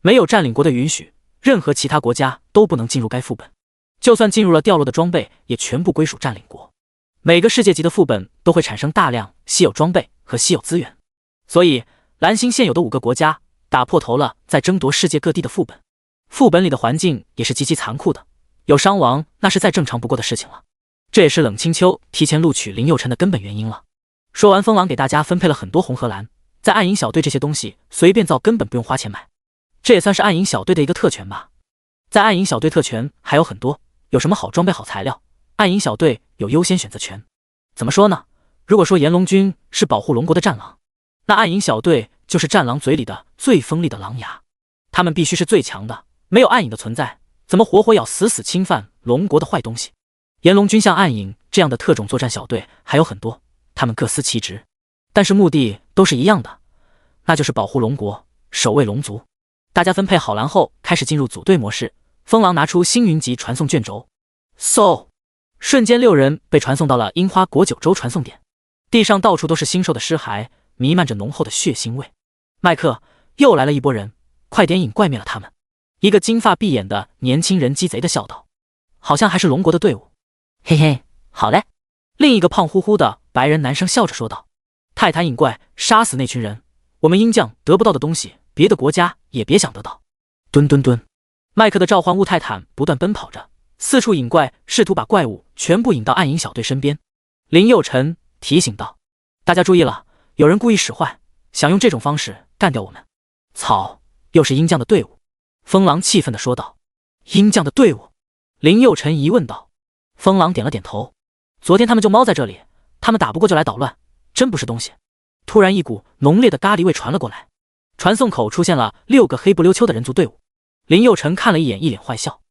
没有占领国的允许，任何其他国家都不能进入该副本，就算进入了掉落的装备也全部归属占领国。每个世界级的副本都会产生大量稀有装备和稀有资源，所以蓝星现有的5个国家打破头了在争夺世界各地的副本。副本里的环境也是极其残酷的，有伤亡那是再正常不过的事情了，这也是冷清秋提前录取林佑辰的根本原因了。说完，风狼给大家分配了很多红和蓝，在暗影小队这些东西随便造，根本不用花钱买，这也算是暗影小队的一个特权吧。在暗影小队特权还有很多，有什么好装备好材料，暗影小队有优先选择权。怎么说呢？如果说炎龙军是保护龙国的战狼，那暗影小队就是战狼嘴里的最锋利的狼牙，他们必须是最强的，没有暗影的存在，怎么活活咬死侵犯龙国的坏东西。炎龙军像暗影这样的特种作战小队还有很多，他们各司其职，但是目的都是一样的，那就是保护龙国，守卫龙族。大家分配好蓝后，开始进入组队模式。风狼拿出星云级传送卷轴，瞬间6人被传送到了樱花国九州传送点。地上到处都是星兽的尸骸，弥漫着浓厚的血腥味。麦克，又来了一波人，快点引怪灭了他们。一个金发碧眼的年轻人鸡贼的笑道，好像还是龙国的队伍。嘿嘿，好嘞。另一个胖乎乎的白人男生笑着说道，泰坦引怪，杀死那群人，我们鹰将得不到的东西，别的国家也别想得到。蹲蹲蹲，麦克的召唤物泰坦不断奔跑着，四处引怪，试图把怪物全部引到暗影小队身边。林佑辰提醒道，大家注意了，有人故意使坏，想用这种方式干掉我们。操，又是鹰将的队伍。风狼气愤地说道。鹰将的队伍？林佑辰疑问道。风狼点了点头，昨天他们就猫在这里，他们打不过就来捣乱，真不是东西。突然一股浓烈的咖喱味传了过来，传送口出现了6个黑不溜秋的人族队伍。林佑辰看了一眼，一脸坏笑，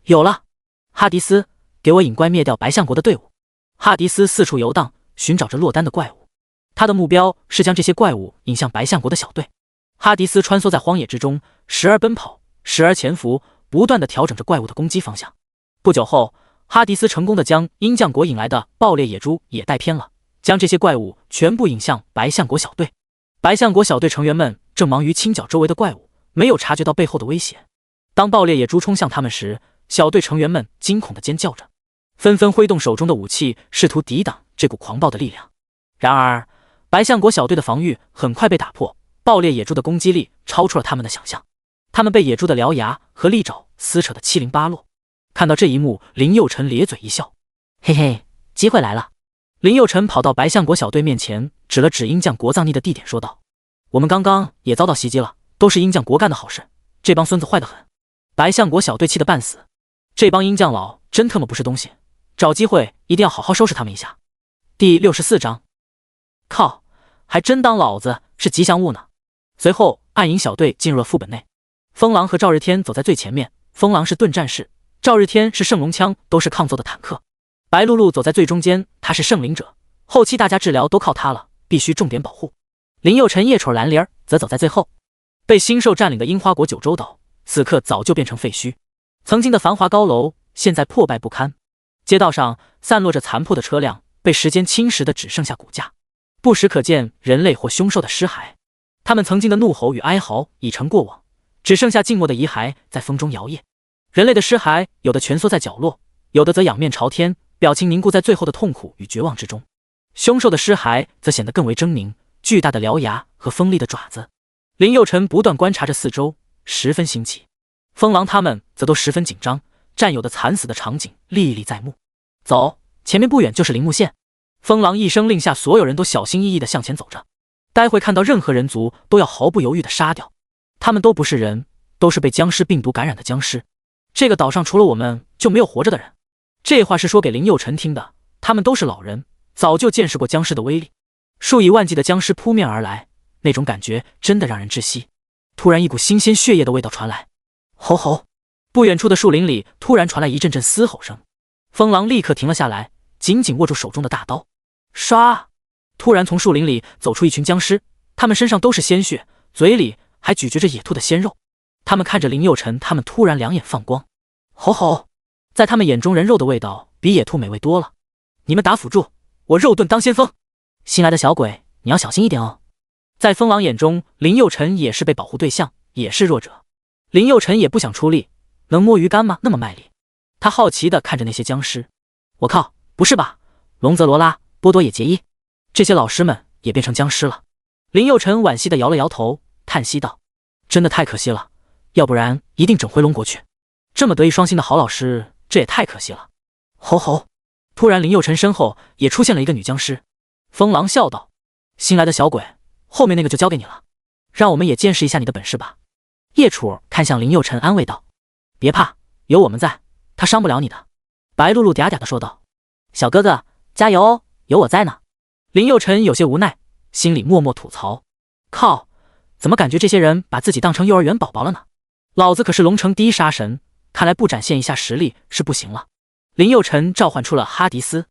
有了，哈迪斯，给我引怪灭掉白象国的队伍。哈迪斯四处游荡，寻找着落单的怪物，他的目标是将这些怪物引向白象国的小队。哈迪斯穿梭在荒野之中，时而奔跑，时而潜伏，不断地调整着怪物的攻击方向。不久后，哈迪斯成功地将鹰将国引来的爆裂野猪也带偏了，将这些怪物全部引向白象国小队。白象国小队成员们正忙于清剿周围的怪物，没有察觉到背后的威胁。当爆裂野猪冲向他们时，小队成员们惊恐地尖叫着，纷纷挥动手中的武器，试图抵挡这股狂暴的力量。然而，白象国小队的防御很快被打破，爆裂野猪的攻击力超出了他们的想象，他们被野猪的獠牙和利爪撕扯得七零八落。看到这一幕，林佑辰咧嘴一笑，嘿嘿，机会来了。林佑辰跑到白象国小队面前，指了指鹰将国藏匿的地点，说道，我们刚刚也遭到袭击了，都是鹰将国干的好事，这帮孙子坏得很。白象国小队气得半死，这帮鹰将老真特么不是东西，找机会一定要好好收拾他们一下。第64章，靠，还真当老子是吉祥物呢。随后暗影小队进入了副本内，风狼和赵日天走在最前面，风狼是盾战士，赵日天是圣龙枪，都是抗揍的坦克。白露露走在最中间，他是圣灵者，后期大家治疗都靠他了，必须重点保护。林佑辰、叶瞅、蓝灵则走在最后。被星兽占领的樱花国九州岛此刻早就变成废墟，曾经的繁华高楼现在破败不堪，街道上散落着残破的车辆，被时间侵蚀的只剩下骨架，不时可见人类或凶兽的尸骸。他们曾经的怒吼与哀嚎已成过往，只剩下静默的遗骸在风中摇曳。人类的尸骸有的蜷缩在角落，有的则仰面朝天，表情凝固在最后的痛苦与绝望之中。凶兽的尸骸则显得更为狰狞，巨大的獠牙和锋利的爪子。林佑辰不断观察着四周，十分新奇。风狼他们则都十分紧张，战友的惨死的场景历历在目。走，前面不远就是铃木县。风狼一声令下，所有人都小心翼翼地向前走着。待会看到任何人族都要毫不犹豫地杀掉，他们都不是人，都是被僵尸病毒感染的僵尸。这个岛上除了我们就没有活着的人。这话是说给林佑辰听的，他们都是老人，早就见识过僵尸的威力。数以万计的僵尸扑面而来，那种感觉真的让人窒息。突然，一股新鲜血液的味道传来，吼吼！不远处的树林里突然传来一阵阵嘶吼声，风狼立刻停了下来，紧紧握住手中的大刀。唰！突然从树林里走出一群僵尸，他们身上都是鲜血，嘴里还咀嚼着野兔的鲜肉。他们看着林佑辰，他们突然两眼放光，吼吼！在他们眼中，人肉的味道比野兔美味多了。你们打辅助，我肉盾当先锋。新来的小鬼，你要小心一点哦。在风狼眼中，林佑辰也是被保护对象，也是弱者。林佑辰也不想出力，能摸鱼竿吗？那么卖力。他好奇地看着那些僵尸。我靠，不是吧？龙泽罗拉、波多野结衣，这些老师们也变成僵尸了。林佑辰惋惜地摇了摇头，叹息道：真的太可惜了，要不然一定整回龙国去。这么德艺双馨的好老师，这也太可惜了。吼吼！突然，林佑辰身后也出现了一个女僵尸。风狼笑道：新来的小鬼，后面那个就交给你了，让我们也见识一下你的本事吧。叶楚看向林佑辰，安慰道：别怕，有我们在，他伤不了你的。白露露嗲嗲地说道：小哥哥加油哦，有我在呢。林佑辰有些无奈，心里默默吐槽：靠，怎么感觉这些人把自己当成幼儿园宝宝了呢？老子可是龙城第一杀神，看来不展现一下实力是不行了。林佑辰召唤出了哈迪斯。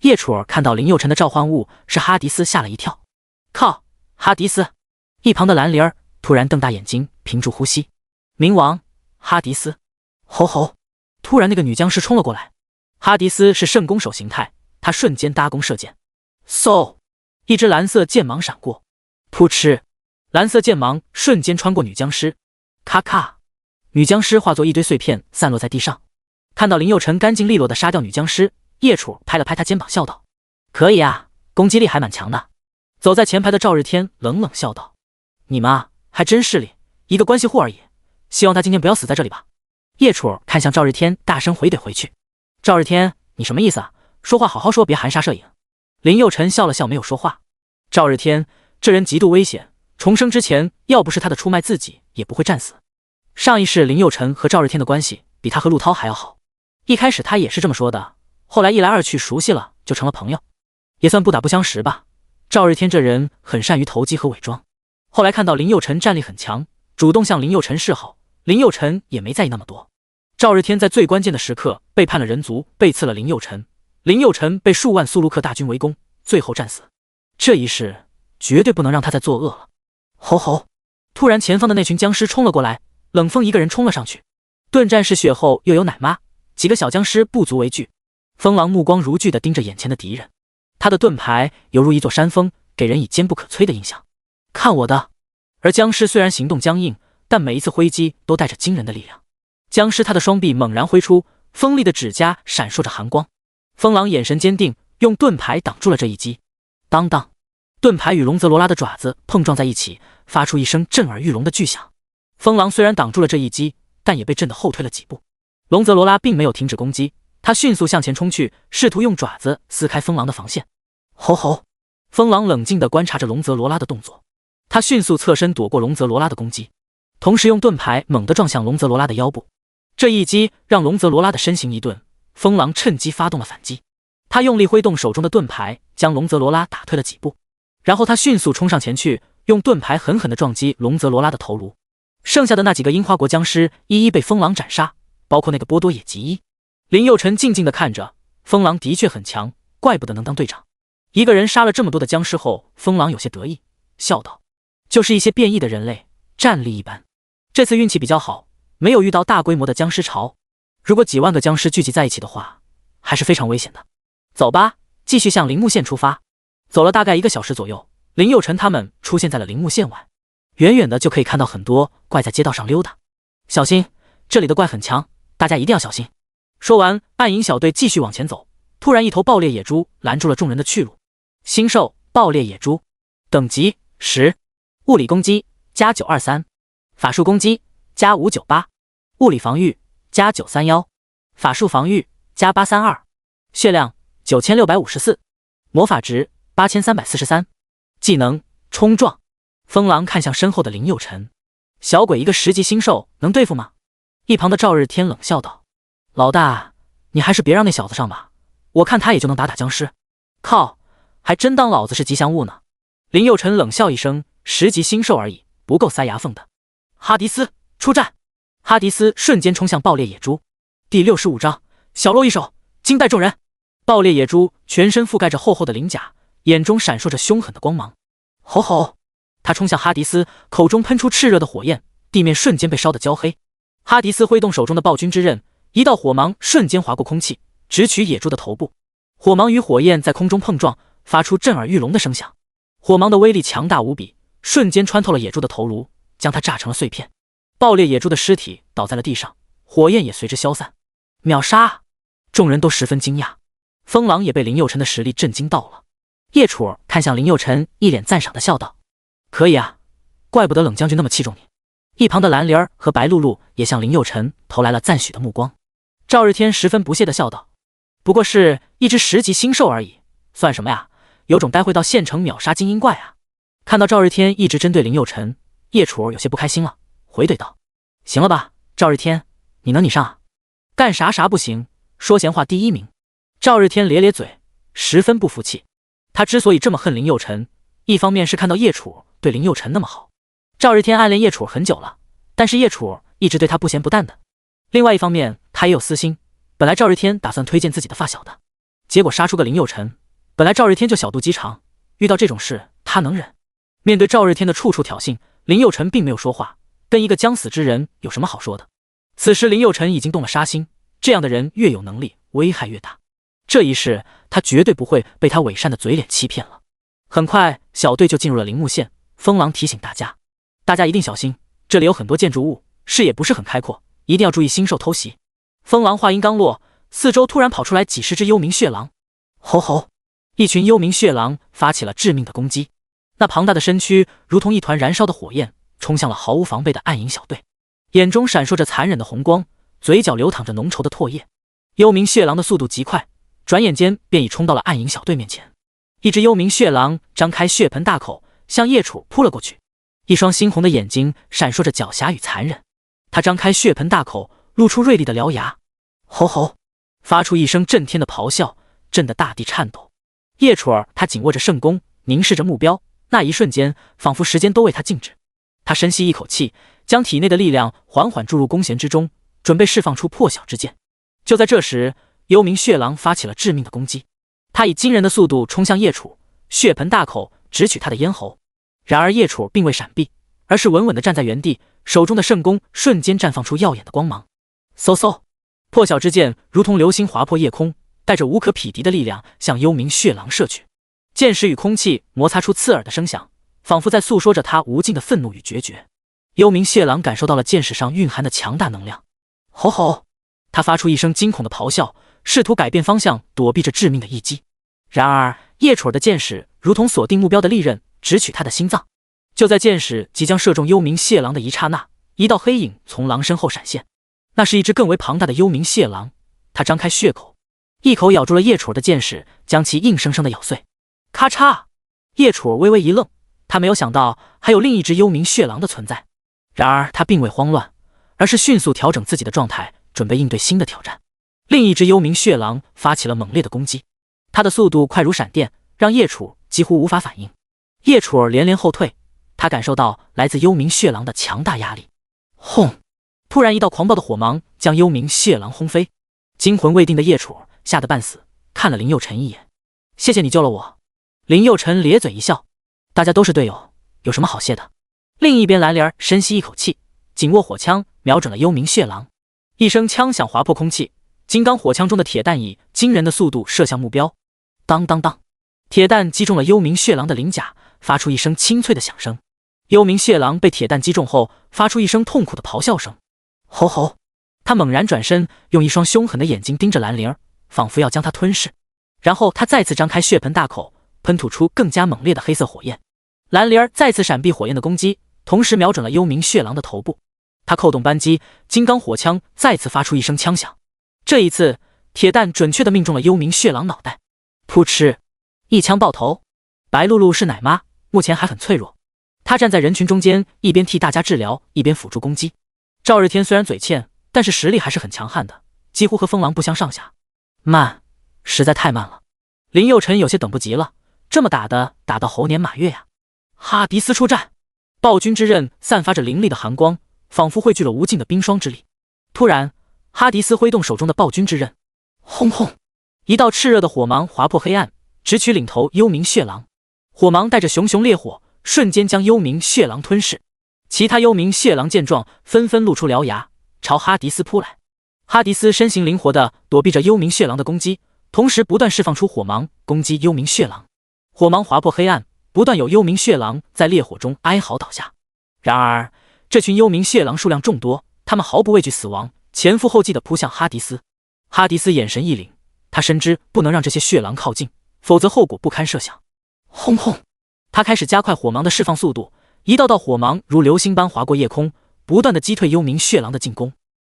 叶楚看到林佑辰的召唤物是哈迪斯，吓了一跳。靠，哈迪斯！一旁的兰陵儿突然瞪大眼睛，屏住呼吸。冥王，哈迪斯！吼吼！突然，那个女僵尸冲了过来。哈迪斯是圣弓手形态，他瞬间搭弓射箭。嗖！一只蓝色剑芒闪过，噗嗤！蓝色剑芒瞬间穿过女僵尸，咔咔！女僵尸化作一堆碎片散落在地上。看到林佑辰干净利落地杀掉女僵尸，叶楚拍了拍他肩膀，笑道：可以啊，攻击力还蛮强的。走在前排的赵日天冷冷笑道：你们啊，还真势利，一个关系户而已，希望他今天不要死在这里吧。叶楚看向赵日天，大声回怼回去：赵日天，你什么意思啊？说话好好说，别含沙射影。林佑辰笑了笑，没有说话。赵日天这人极度危险，重生之前要不是他的出卖自己，也不会战死。上一世林佑辰和赵日天的关系比他和陆涛还要好，一开始他也是这么说的，后来一来二去熟悉了，就成了朋友，也算不打不相识吧。赵日天这人很善于投机和伪装，后来看到林佑辰战力很强，主动向林佑辰示好，林佑辰也没在意那么多。赵日天在最关键的时刻背叛了人族，背刺了林佑辰，林佑辰被数万苏卢克大军围攻，最后战死。这一世绝对不能让他再作恶了。吼吼！突然，前方的那群僵尸冲了过来，冷风一个人冲了上去。盾战士血后又有奶妈，几个小僵尸不足为惧。风狼目光如炬地盯着眼前的敌人，他的盾牌犹如一座山峰，给人以坚不可摧的印象。看我的！而僵尸虽然行动僵硬，但每一次挥击都带着惊人的力量。僵尸他的双臂猛然挥出，锋利的指甲闪烁着寒光。风狼眼神坚定，用盾牌挡住了这一击。当当，盾牌与龙泽罗拉的爪子碰撞在一起，发出一声震耳欲聋的巨响。风狼虽然挡住了这一击，但也被震得后退了几步。龙泽罗拉并没有停止攻击，他迅速向前冲去，试图用爪子撕开风狼的防线。吼吼！风狼冷静地观察着龙泽罗拉的动作，他迅速侧身躲过龙泽罗拉的攻击，同时用盾牌猛地撞向龙泽罗拉的腰部。这一击让龙泽罗拉的身形一顿，风狼趁机发动了反击。他用力挥动手中的盾牌，将龙泽罗拉打退了几步，然后他迅速冲上前去，用盾牌狠狠地撞击龙泽罗拉的头颅。剩下的那几个樱花国僵尸一一被风狼斩杀，包括那个波多野结衣。林佑辰静静地看着，风狼的确很强，怪不得能当队长。一个人杀了这么多的僵尸后，风狼有些得意，笑道：就是一些变异的人类，战力一般。这次运气比较好，没有遇到大规模的僵尸潮，如果几万个僵尸聚集在一起的话，还是非常危险的。走吧，继续向铃木县出发。走了大概1个小时左右，林佑辰他们出现在了铃木县外，远远的就可以看到很多怪在街道上溜达。小心，这里的怪很强，大家一定要小心。说完，暗影小队继续往前走，突然一头爆裂野猪拦住了众人的去路。新兽爆裂野猪，等级10，物理攻击加923，法术攻击加598，物理防御加931，法术防御加832，血量9654，魔法值8343，技能冲撞。风狼看向身后的林佑辰，小鬼一个10级新兽能对付吗？一旁的赵日天冷笑道：老大，你还是别让那小子上吧，我看他也就能打打僵尸。靠，还真当老子是吉祥物呢。林佑辰冷笑一声，10级新兽而已，不够塞牙缝的。哈迪斯出战！哈迪斯瞬间冲向爆裂野猪。第65章小露一手，惊带众人。爆裂野猪全身覆盖着厚厚的鳞甲，眼中闪烁着凶狠的光芒。吼吼！他冲向哈迪斯，口中喷出炽热的火焰，地面瞬间被烧得焦黑。哈迪斯挥动手中的暴君之刃，一道火芒瞬间划过空气，直取野猪的头部。火芒与火焰在空中碰撞，发出震耳欲聋的声响。火芒的威力强大无比，瞬间穿透了野猪的头颅，将它炸成了碎片。爆裂野猪的尸体倒在了地上，火焰也随之消散。秒杀！众人都十分惊讶，风狼也被林佑辰的实力震惊到了。叶楚看向林佑辰，一脸赞赏的笑道：“可以啊，怪不得冷将军那么器重你。”一旁的蓝莲儿和白露露也向林佑辰投来了赞许的目光。赵日天十分不屑的笑道：“不过是一只10级新兽而已，算什么呀？有种待会到县城秒杀精英怪啊！”看到赵日天一直针对林佑辰，叶楚有些不开心了，回怼道：“行了吧，赵日天，你能你上啊？干啥啥不行，说闲话第一名。”赵日天咧咧嘴，十分不服气。他之所以这么恨林佑辰，一方面是看到叶楚对林佑辰那么好，赵日天暗恋叶楚很久了，但是叶楚一直对他不咸不淡的。另外一方面，他也有私心，本来赵日天打算推荐自己的发小的，结果杀出个林佑辰，本来赵日天就小肚鸡肠，遇到这种事他能忍。面对赵日天的处处挑衅，林佑辰并没有说话，跟一个将死之人有什么好说的？此时林佑辰已经动了杀心，这样的人越有能力，危害越大。这一世他绝对不会被他伪善的嘴脸欺骗了。很快小队就进入了陵墓县，风狼提醒大家一定小心，这里有很多建筑物，视野不是很开阔，一定要注意星兽偷袭。风狼话音刚落，四周突然跑出来几十只幽冥血狼。吼吼！一群幽冥血狼发起了致命的攻击，那庞大的身躯如同一团燃烧的火焰，冲向了毫无防备的暗影小队，眼中闪烁着残忍的红光，嘴角流淌着浓稠的唾液。幽冥血狼的速度极快，转眼间便已冲到了暗影小队面前。一只幽冥血狼张开血盆大口，向叶楚扑了过去，一双猩红的眼睛闪烁着狡黠与残忍。他张开血盆大口，露出锐利的獠牙，吼吼，发出一声震天的咆哮，震得大地颤抖。叶楚他紧握着圣弓，凝视着目标，那一瞬间仿佛时间都为他静止。他深吸一口气，将体内的力量缓缓注入弓弦之中，准备释放出破晓之剑。就在这时，幽冥血狼发起了致命的攻击，他以惊人的速度冲向叶楚，血盆大口直取他的咽喉。然而叶楚并未闪避，而是稳稳地站在原地，手中的圣弓瞬间绽放出耀眼的光芒。嗖嗖，破晓之剑如同流星划破夜空，带着无可匹敌的力量向幽冥血狼射去。剑矢与空气摩擦出刺耳的声响，仿佛在诉说着他无尽的愤怒与决绝。幽冥血狼感受到了剑矢上蕴含的强大能量，吼吼，他发出一声惊恐的咆哮，试图改变方向，躲避着致命的一击。然而叶楚的剑矢如同锁定目标的利刃，直取他的心脏。就在剑矢即将射中幽冥血狼的一刹那，一道黑影从狼身后闪现，那是一只更为庞大的幽冥血狼。他张开血口，一口咬住了叶楚的剑矢，将其硬生生的咬碎。咔嚓！叶楚微微一愣，他没有想到还有另一只幽冥血狼的存在。然而他并未慌乱，而是迅速调整自己的状态，准备应对新的挑战。另一只幽冥血狼发起了猛烈的攻击，他的速度快如闪电，让叶楚几乎无法反应。叶楚连连后退，他感受到来自幽冥血狼的强大压力。轰！突然一道狂暴的火芒将幽冥血狼轰飞。惊魂未定的叶楚吓得半死，看了林佑辰一眼：“谢谢你救了我。”林佑辰咧嘴一笑：“大家都是队友，有什么好谢的？”另一边蓝莲深吸一口气，紧握火枪瞄准了幽冥血狼。一声枪响划破空气，金刚火枪中的铁弹以惊人的速度射向目标。当当当，铁弹击中了幽冥血狼的鳞甲，发出一声清脆的响声。幽冥血狼被铁弹击中后，发出一声痛苦的咆哮声。吼吼！他猛然转身，用一双凶狠的眼睛盯着蓝灵，仿佛要将他吞噬。然后他再次张开血盆大口，喷吐出更加猛烈的黑色火焰。蓝灵再次闪避火焰的攻击，同时瞄准了幽冥血狼的头部。他扣动扳机，金刚火枪再次发出一声枪响。这一次，铁弹准确地命中了幽冥血狼脑袋。噗嗤，一枪爆头。白露露是奶妈，目前还很脆弱。她站在人群中间，一边替大家治疗，一边辅助攻击。赵日天虽然嘴欠，但是实力还是很强悍的，几乎和风狼不相上下。慢，实在太慢了。林佑辰有些等不及了，这么打到猴年马月呀！哈迪斯出战！暴君之刃散发着凌厉的寒光，仿佛汇聚了无尽的冰霜之力。突然，哈迪斯挥动手中的暴君之刃，轰轰！一道炽热的火芒划破黑暗，直取领头幽冥血狼。火芒带着熊熊烈火，瞬间将幽冥血狼吞噬。其他幽冥血狼见状，纷纷露出獠牙，朝哈迪斯扑来。哈迪斯身形灵活地躲避着幽冥血狼的攻击，同时不断释放出火芒攻击幽冥血狼。火芒划破黑暗，不断有幽冥血狼在烈火中哀嚎倒下。然而，这群幽冥血狼数量众多，他们毫不畏惧死亡，前赴后继地扑向哈迪斯。哈迪斯眼神一凛，他深知不能让这些血狼靠近，否则后果不堪设想。轰轰！他开始加快火芒的释放速度，一道道火芒如流星般划过夜空，不断地击退幽冥血狼的进攻。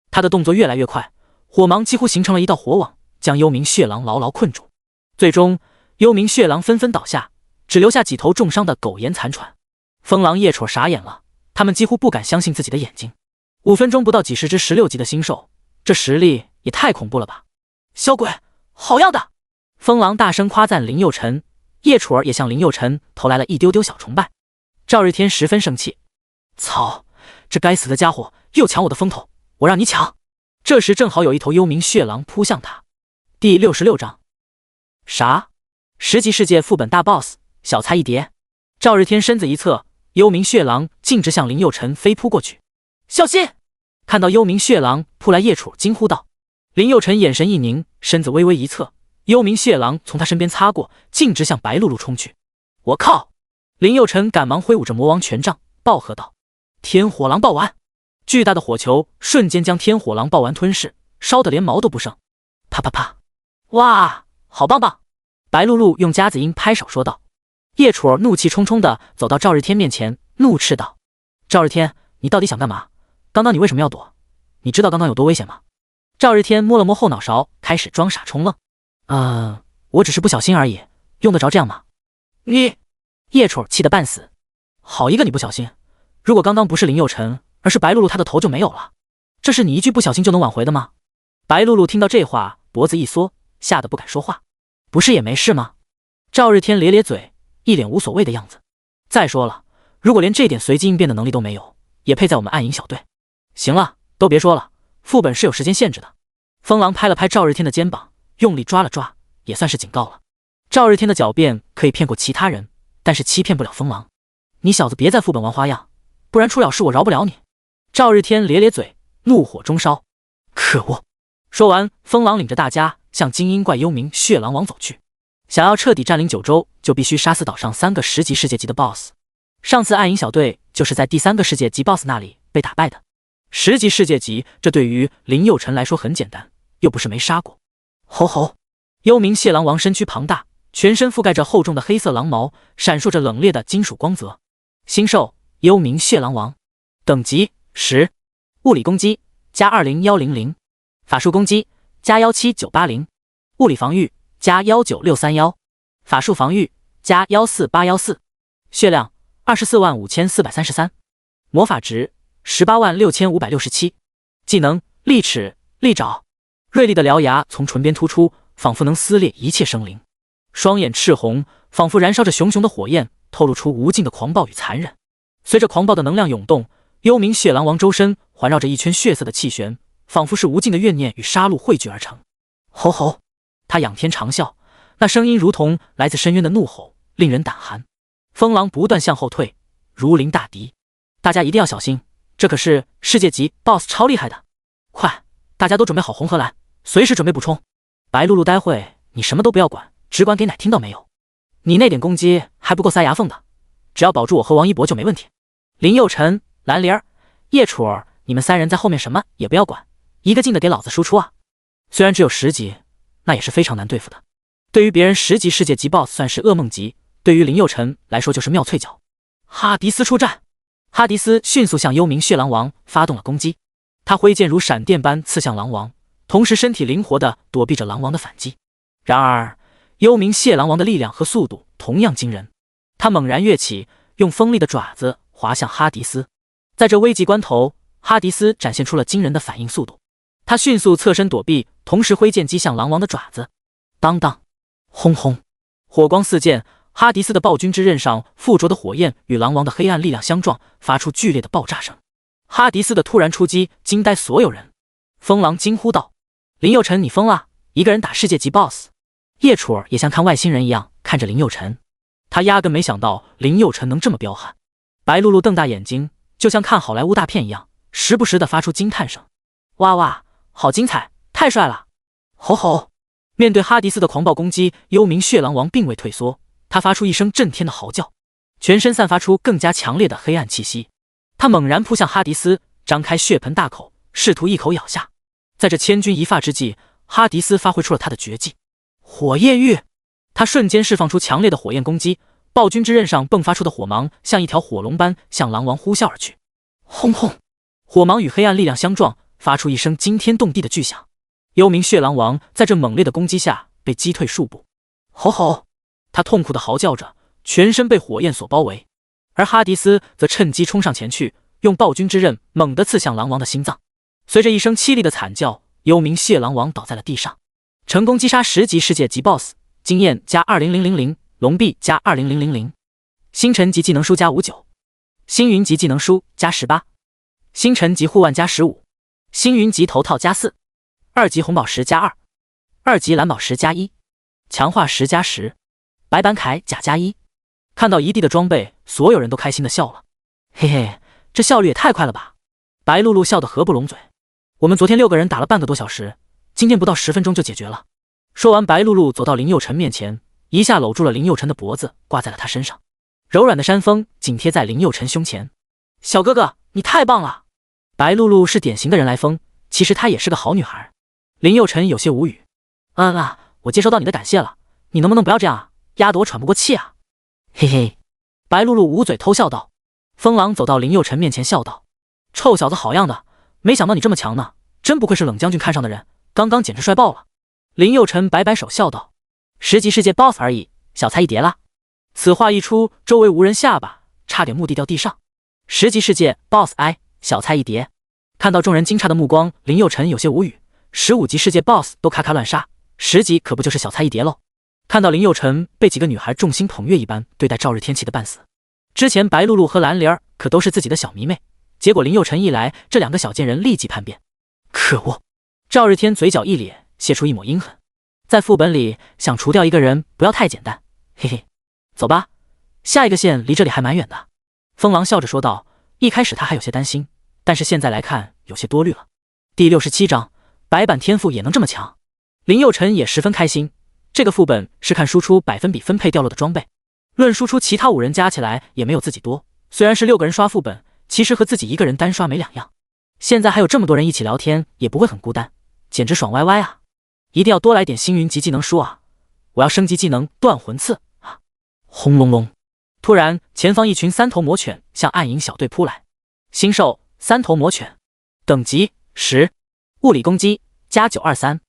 他的动作越来越快，火芒几乎形成了一道火网，将幽冥血狼牢牢困住。最终，幽冥血狼纷纷倒下，只留下几头重伤的苟延残喘。风狼叶戳傻眼了，他们几乎不敢相信自己的眼睛。5分钟不到几十只16级的星兽，这实力也太恐怖了吧！小鬼，好样的！风狼大声夸赞林佑辰，叶楚儿也向林佑辰投来了一丢丢小崇拜。赵日天十分生气，操，这该死的家伙又抢我的风头，我让你抢！这时正好有一头幽冥血狼扑向他。第66章，啥？10级世界副本大 BOSS， 小菜一碟。赵日天身子一侧，幽冥血狼径直向林佑辰飞扑过去。小心！看到幽冥血狼扑来，叶楚惊呼道。林佑辰眼神一凝，身子微微一侧，幽冥血狼从他身边擦过，径直向白露露冲去。我靠！林佑辰赶忙挥舞着魔王权杖，暴喝道：天火狼爆丸！巨大的火球瞬间将天火狼爆丸吞噬，烧得连毛都不剩。啪啪啪！哇，好棒棒！白露露用夹子音拍手说道。叶楚儿怒气冲冲地走到赵日天面前，怒斥道：赵日天，你到底想干嘛？刚刚你为什么要躲？你知道刚刚有多危险吗？赵日天摸了摸后脑勺，开始装傻充愣。我只是不小心而已，用得着这样吗？你！叶楚儿气得半死。好一个你不小心！如果刚刚不是林佑辰，而是白露露，她的头就没有了。这是你一句不小心就能挽回的吗？白露露听到这话，脖子一缩，吓得不敢说话。不是也没事吗？赵日天咧咧嘴，一脸无所谓的样子。再说了，如果连这点随机应变的能力都没有，也配在我们暗影小队？行了，都别说了，副本是有时间限制的。风狼拍了拍赵日天的肩膀，用力抓了抓，也算是警告了。赵日天的狡辩可以骗过其他人，但是欺骗不了风狼。你小子别在副本玩花样，不然出了事我饶不了你。赵日天咧咧嘴，怒火中烧。可恶！说完，风狼领着大家向精英怪幽冥血狼王走去。想要彻底占领九州，就必须杀死岛上3个10级世界级的 BOSS。上次暗影小队就是在第3个世界级 BOSS 那里被打败的。10级世界级，这对于林佑辰来说很简单，又不是没杀过。吼吼！幽冥血狼王身躯庞大，全身覆盖着厚重的黑色狼毛，闪烁着冷冽的金属光泽。星兽幽冥血狼王，等级10，物理攻击加20100，法术攻击加17980，物理防御加19631，法术防御加14814，血量245433，魔法值186567，技能利齿利爪，锐利的獠牙从唇边突出，仿佛能撕裂一切生灵。双眼赤红，仿佛燃烧着熊熊的火焰，透露出无尽的狂暴与残忍。随着狂暴的能量涌动，幽冥血狼王周身环绕着一圈血色的气旋，仿佛是无尽的怨念与杀戮汇聚而成。吼吼！他仰天长啸，那声音如同来自深渊的怒吼，令人胆寒。风狼不断向后退，如临大敌。大家一定要小心，这可是世界级 BOSS， 超厉害的。快，大家都准备好红和蓝，随时准备补充。白露露，待会你什么都不要管，只管给奶，听到没有？你那点攻击还不够塞牙缝的，只要保住我和王一博就没问题。林佑辰、蓝玲儿、叶楚儿，你们3人在后面什么也不要管，一个劲的给老子输出啊！虽然只有10级，那也是非常难对付的。对于别人10级世界级 BOSS 算是噩梦级，对于林佑辰来说就是妙脆角。哈迪斯出战！哈迪斯迅速向幽冥血狼王发动了攻击，他挥剑如闪电般刺向狼王，同时身体灵活地躲避着狼王的反击。然而，幽冥血狼王的力量和速度同样惊人，他猛然跃起，用锋利的爪子滑向哈迪斯。在这危急关头，哈迪斯展现出了惊人的反应速度，他迅速侧身躲避，同时挥剑击向狼王的爪子。当当，轰轰，火光四溅，哈迪斯的暴君之刃上附着的火焰与狼王的黑暗力量相撞，发出剧烈的爆炸声。哈迪斯的突然出击惊呆所有人。风狼惊呼道：“林佑辰，你疯了！一个人打世界级 BOSS！” 叶楚儿也像看外星人一样看着林佑辰，他压根没想到林佑辰能这么彪悍。白露露瞪大眼睛，就像看好莱坞大片一样，时不时的发出惊叹声：“哇哇，好精彩，太帅了！”吼吼！面对哈迪斯的狂暴攻击，幽冥血狼王并未退缩，他发出一声震天的嚎叫，全身散发出更加强烈的黑暗气息。他猛然扑向哈迪斯，张开血盆大口，试图一口咬下。在这千钧一发之际，哈迪斯发挥出了他的绝技火焰玉。他瞬间释放出强烈的火焰攻击，暴君之刃上迸发出的火芒像一条火龙般向狼王呼啸而去。轰轰！火芒与黑暗力量相撞，发出一声惊天动地的巨响。幽冥血狼王在这猛烈的攻击下被击退数步。吼吼！他痛苦地嚎叫着，全身被火焰所包围。而哈迪斯则趁机冲上前去，用暴君之刃猛地刺向狼王的心脏。随着一声凄厉的惨叫，幽冥血狼王倒在了地上。成功击杀10级世界级 BOSS， 经验加20000，龙币加20000，星辰级技能书加59，星云级技能书加18，星辰级护腕加15，星云级头套加4，二级红宝石加2，二级蓝宝石加1，强化石加10，白板铠甲加1。看到一地的装备，所有人都开心的笑了。嘿嘿，这效率也太快了吧！白露露笑得合不拢嘴。我们昨天6个人打了半个多小时，今天不到10分钟就解决了。说完，白露露走到林佑辰面前，一下搂住了林佑辰的脖子，挂在了他身上。柔软的山峰紧贴在林佑辰胸前。小哥哥，你太棒了！白露露是典型的人来疯，其实她也是个好女孩。林佑辰有些无语。我接收到你的感谢了，你能不能不要这样啊？压得我喘不过气啊！嘿嘿，白露露捂嘴偷笑道。风狼走到林佑辰面前笑道：“臭小子，好样的！没想到你这么强呢，真不愧是冷将军看上的人，刚刚简直帅爆了。”林佑辰摆摆手笑道：“10级世界 BOSS 而已，小菜一碟啦。”此话一出，周围无人下巴，差点目的掉地上。10级世界 BOSS 小菜一碟。看到众人惊诧的目光，林佑辰有些无语。15级世界 BOSS 都咔咔乱杀，10级可不就是小菜一碟喽？看到林佑辰被几个女孩众星捧月一般对待，赵日天气得半死。之前白露露和蓝莲儿可都是自己的小迷妹，结果林佑辰一来，这2个小贱人立即叛变。可恶！赵日天嘴角一咧，泄出一抹阴狠。在副本里想除掉一个人不要太简单，嘿嘿。走吧，下一个线离这里还蛮远的。风狼笑着说道。一开始他还有些担心，但是现在来看有些多虑了。第67章，白板天赋也能这么强。林佑辰也十分开心。这个副本是看输出百分比分配掉落的装备，论输出其他5人加起来也没有自己多。虽然是6个人刷副本，其实和自己一个人单刷没两样。现在还有这么多人一起聊天，也不会很孤单，简直爽歪歪啊！一定要多来点星云级技能书啊！我要升级技能断魂刺啊！轰隆隆！突然，前方一群3头魔犬向暗影小队扑来。新兽3头魔犬，等级10，物理攻击加923，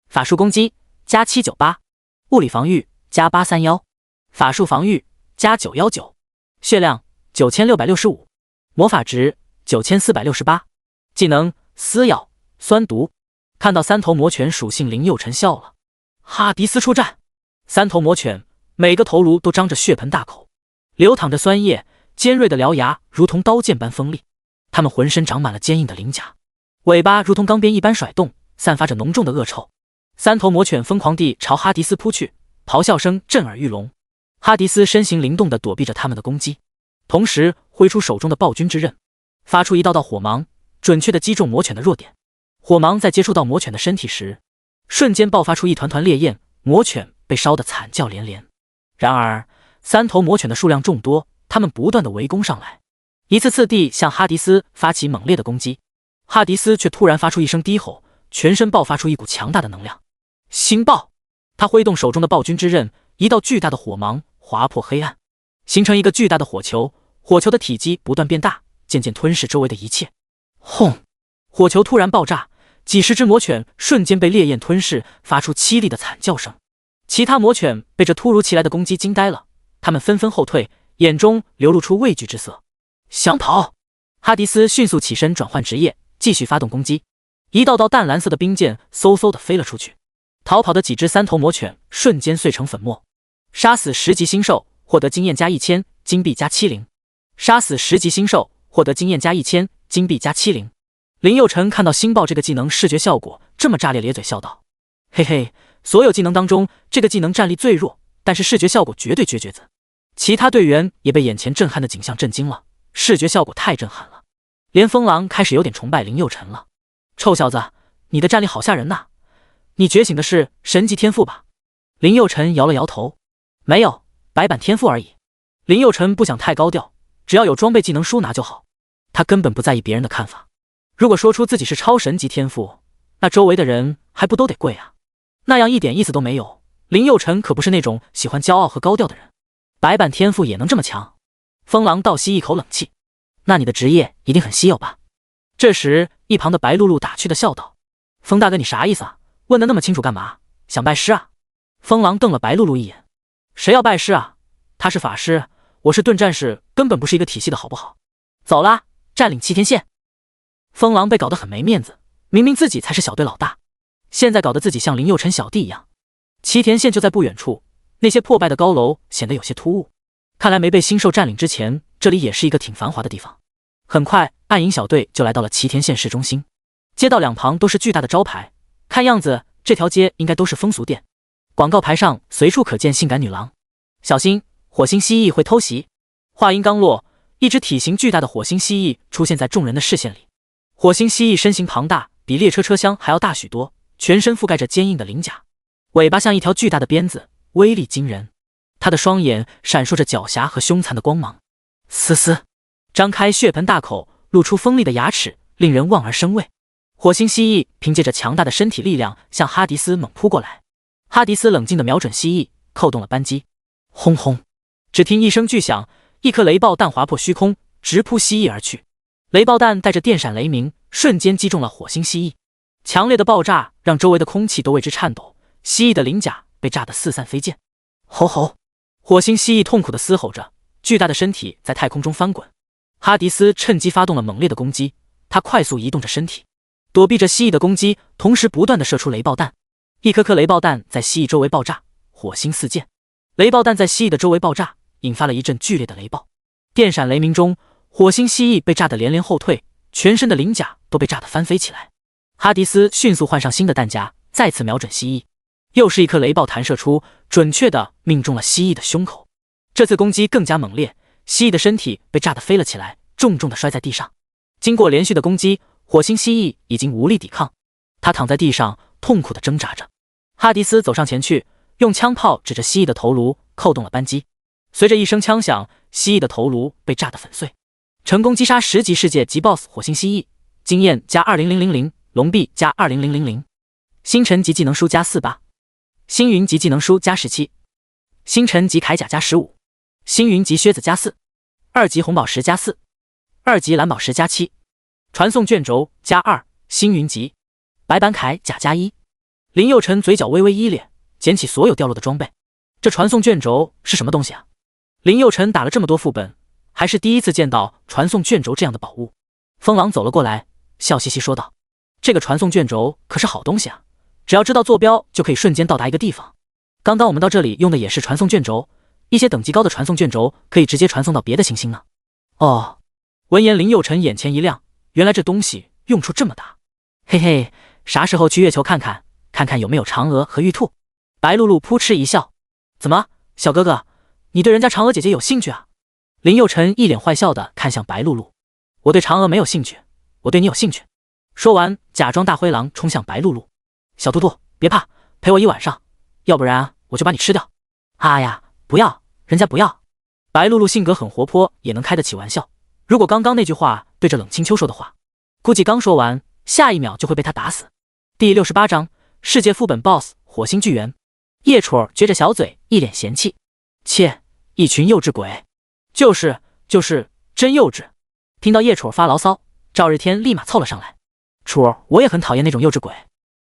法术攻击加798，物理防御加831，法术防御加919，血量9665，魔法值9468，技能撕咬酸毒。看到3头魔犬属性，林佑辰笑了。哈迪斯出战，3头魔犬每个头颅都张着血盆大口，流淌着酸液，尖锐的獠牙如同刀剑般锋利。它们浑身长满了坚硬的鳞甲，尾巴如同钢鞭一般甩动，散发着浓重的恶臭。3头魔犬疯狂地朝哈迪斯扑去，咆哮声震耳欲聋。哈迪斯身形灵动地躲避着他们的攻击，同时挥出手中的暴君之刃，发出一道道火芒，准确地击中魔犬的弱点。火芒在接触到魔犬的身体时，瞬间爆发出一团团烈焰，魔犬被烧得惨叫连连。然而3头魔犬的数量众多，他们不断地围攻上来，一次次地向哈迪斯发起猛烈的攻击。哈迪斯却突然发出一声低吼，全身爆发出一股强大的能量。星爆！他挥动手中的暴君之刃，一道巨大的火芒划破黑暗，形成一个巨大的火球。火球的体积不断变大，渐渐吞噬周围的一切。轰！火球突然爆炸，几十只魔犬瞬间被烈焰吞噬，发出凄厉的惨叫声。其他魔犬被这突如其来的攻击惊呆了，他们纷纷后退，眼中流露出畏惧之色。想跑！哈迪斯迅速起身转换职业，继续发动攻击。一道道淡蓝色的冰箭嗖嗖地飞了出去，逃跑的几只3头魔犬瞬间碎成粉末。杀死10级新兽，获得经验加1000，金币加70。杀死10级星兽，获得经验加1000，金币加70。林佑成看到星爆这个技能视觉效果这么炸裂，咧嘴笑道：“嘿嘿，所有技能当中，这个技能战力最弱，但是视觉效果绝对绝绝子。”其他队员也被眼前震撼的景象震惊了，视觉效果太震撼了，连风狼开始有点崇拜林佑成了。臭小子，你的战力好吓人呐！你觉醒的是神级天赋吧？林佑成摇了摇头，没有，白板天赋而已。林佑成不想太高调，只要有装备技能书拿就好，他根本不在意别人的看法。如果说出自己是超神级天赋，那周围的人还不都得跪啊？那样一点意思都没有。林佑成可不是那种喜欢骄傲和高调的人。白板天赋也能这么强？风狼倒吸一口冷气，那你的职业一定很稀有吧？这时一旁的白露露打趣的笑道：“风大哥，你啥意思啊？问得那么清楚干嘛？想拜师啊？”风狼瞪了白露露一眼：“谁要拜师啊？他是法师，我是盾战士，根本不是一个体系的好不好？走啦，占领7天线。”风狼被搞得很没面子，明明自己才是小队老大，现在搞得自己像林佑成小弟一样。7田线就在不远处，那些破败的高楼显得有些突兀。看来没被星兽占领之前，这里也是一个挺繁华的地方。很快，暗影小队就来到了岐田县市中心。街道两旁都是巨大的招牌，看样子这条街应该都是风俗店。广告牌上随处可见性感女郎。小心，火星蜥蜴会偷袭。话音刚落，一只体型巨大的火星蜥蜴出现在众人的视线里。火星蜥蜴身形庞大，比列车车厢还要大许多，全身覆盖着坚硬的鳞甲，尾巴像一条巨大的鞭子，威力惊人。它的双眼闪烁着狡黠和凶残的光芒，嘶嘶，张开血盆大口，露出锋利的牙齿，令人望而生畏。火星蜥蜴凭借着强大的身体力量向哈迪斯猛扑过来。哈迪斯冷静地瞄准蜥蜴，扣动了扳机。轰轰，只听一声巨响，一颗雷爆弹划破虚空，直扑蜥蜴而去。雷爆弹带着电闪雷鸣，瞬间击中了火星蜥蜴。强烈的爆炸让周围的空气都为之颤抖，蜥蜴的鳞甲被炸得四散飞溅。吼吼！火星蜥蜴痛苦地嘶吼着，巨大的身体在太空中翻滚。哈迪斯趁机发动了猛烈的攻击，他快速移动着身体，躲避着蜥蜴的攻击，同时不断地射出雷爆弹。一颗颗雷爆弹在蜥蜴周围爆炸，火星四溅。雷爆弹在蜥蜴的周围爆炸，引发了一阵剧烈的雷暴。电闪雷鸣中，火星蜥蜴被炸得连连后退，全身的鳞甲都被炸得翻飞起来。哈迪斯迅速换上新的弹夹，再次瞄准蜥蜴。又是一颗雷爆弹射出，准确地命中了蜥蜴的胸口。这次攻击更加猛烈，蜥蜴的身体被炸得飞了起来，重重地摔在地上。经过连续的攻击，火星蜥蜴已经无力抵抗，它躺在地上痛苦地挣扎着。哈迪斯走上前去，用枪炮指着蜥蜴的头颅，扣动了扳机。随着一声枪响，蜥蜴的头颅被炸得粉碎。成功击杀10级世界级 BOSS 火星蜥蜴，经验加20000，龙币加20000，星辰级技能书加48，星云级技能书加17，星辰级铠甲加15，星云级靴子加4，2级红宝石加4，2级蓝宝石加7，传送卷轴加2，星云级白板铠甲加1。林佑成嘴角微微一咧，捡起所有掉落的装备。这传送卷轴是什么东西啊？林佑成打了这么多副本，还是第一次见到传送卷轴这样的宝物。风狼走了过来，笑嘻嘻说道：“这个传送卷轴可是好东西啊，只要知道坐标就可以瞬间到达一个地方。刚刚我们到这里用的也是传送卷轴，一些等级高的传送卷轴可以直接传送到别的行星呢。”哦，闻言林佑成眼前一亮，原来这东西用处这么大。嘿嘿，啥时候去月球看看，看看有没有嫦娥和玉兔？白露露扑哧一笑：“怎么，小哥哥，你对人家嫦娥姐姐有兴趣啊？”林佑成一脸坏笑地看向白露露：“我对嫦娥没有兴趣，我对你有兴趣。”说完，假装大灰狼冲向白露露：“小兔兔，别怕，陪我一晚上，要不然我就把你吃掉。”“啊呀，不要，人家不要。”白露露性格很活泼，也能开得起玩笑。如果刚刚那句话对着冷清秋说的话，估计刚说完，下一秒就会被他打死。第68章世界副本 BOSS 火星巨猿。叶戳撅着小嘴，一脸嫌弃：“切，一群幼稚鬼！就是真幼稚。”听到叶戳发牢骚，赵日天立马凑了上来：“戳，我也很讨厌那种幼稚鬼。”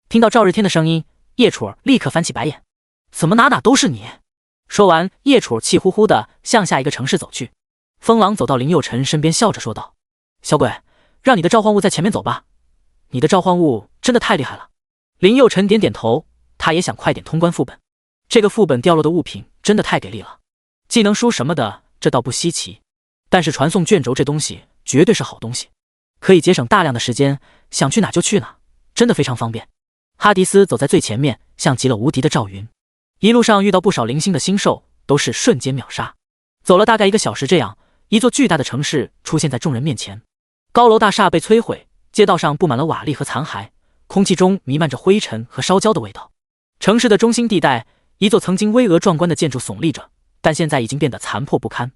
听到赵日天的声音，叶戳立刻翻起白眼：“怎么哪都是你？”说完，叶戳气呼呼地向下一个城市走去。风狼走到林佑成身边，笑着说道：“小鬼，让你的召唤物在前面走吧，你的召唤物真的太厉害了。”林佑成点点头，他也想快点通关副本。这个副本掉落的物品真的太给力了。技能书什么的，这倒不稀奇，但是传送卷轴这东西绝对是好东西，可以节省大量的时间，想去哪就去哪，真的非常方便。哈迪斯走在最前面，像极了无敌的赵云，一路上遇到不少零星的星兽，都是瞬间秒杀。走了大概1个小时，这样一座巨大的城市出现在众人面前，高楼大厦被摧毁，街道上布满了瓦砾和残骸，空气中弥漫着灰尘和烧焦的味道。城市的中心地带，一座曾经巍峨壮观的建筑耸立着，但现在已经变得残破不堪，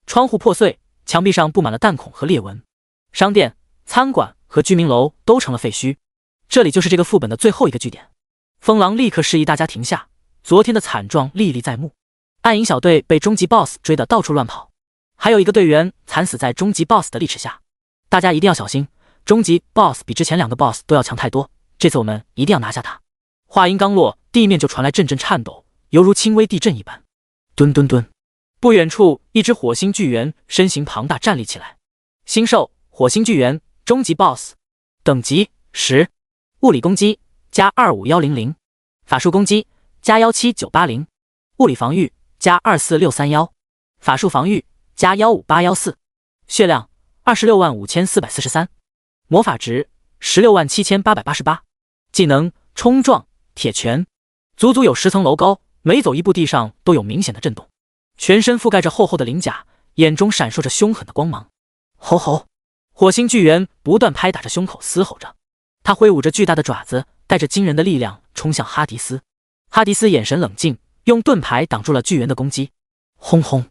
窗户破碎，墙壁上布满了弹孔和裂纹，商店、餐馆和居民楼都成了废墟。这里就是这个副本的最后一个据点。风狼立刻示意大家停下，昨天的惨状历历在目。暗影小队被终极 BOSS 追得到处乱跑，还有一个队员惨死在终极 BOSS 的利齿下。大家一定要小心，终极 BOSS 比之前2个 BOSS 都要强太多，这次我们一定要拿下他。话音刚落，地面就传来阵阵颤抖，犹如轻微地震一般。蹲蹲蹲！不远处，一只火星巨猿身形庞大站立起来。星兽火星巨猿，终极 BOSS， 等级10，物理攻击加25100，法术攻击加17980，物理防御加24631，法术防御加15814，血量265443，魔法值167888，技能冲撞铁拳，足足有10层楼高，每走一步地上都有明显的震动，全身覆盖着厚厚的鳞甲，眼中闪烁着凶狠的光芒。吼吼！火星巨猿不断拍打着胸口嘶吼着，他挥舞着巨大的爪子，带着惊人的力量冲向哈迪斯。哈迪斯眼神冷静，用盾牌挡住了巨猿的攻击。轰轰！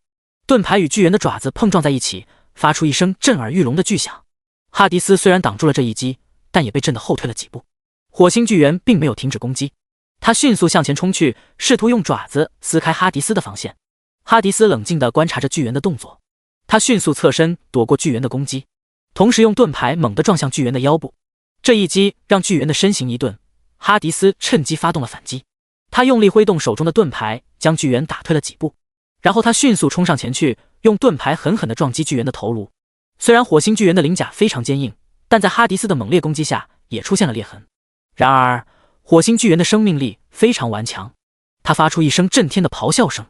盾牌与巨猿的爪子碰撞在一起，发出一声震耳欲聋的巨响。哈迪斯虽然挡住了这一击，但也被震得后退了几步。火星巨猿并没有停止攻击，他迅速向前冲去，试图用爪子撕开哈迪斯的防线。哈迪斯冷静地观察着巨猿的动作，他迅速侧身躲过巨猿的攻击，同时用盾牌猛地撞向巨猿的腰部。这一击让巨猿的身形一顿，哈迪斯趁机发动了反击。他用力挥动手中的盾牌，将巨猿打退了几步，然后他迅速冲上前去，用盾牌狠狠地撞击巨猿的头颅。虽然火星巨猿的鳞甲非常坚硬，但在哈迪斯的猛烈攻击下也出现了裂痕。然而火星巨猿的生命力非常顽强，他发出一声震天的咆哮声，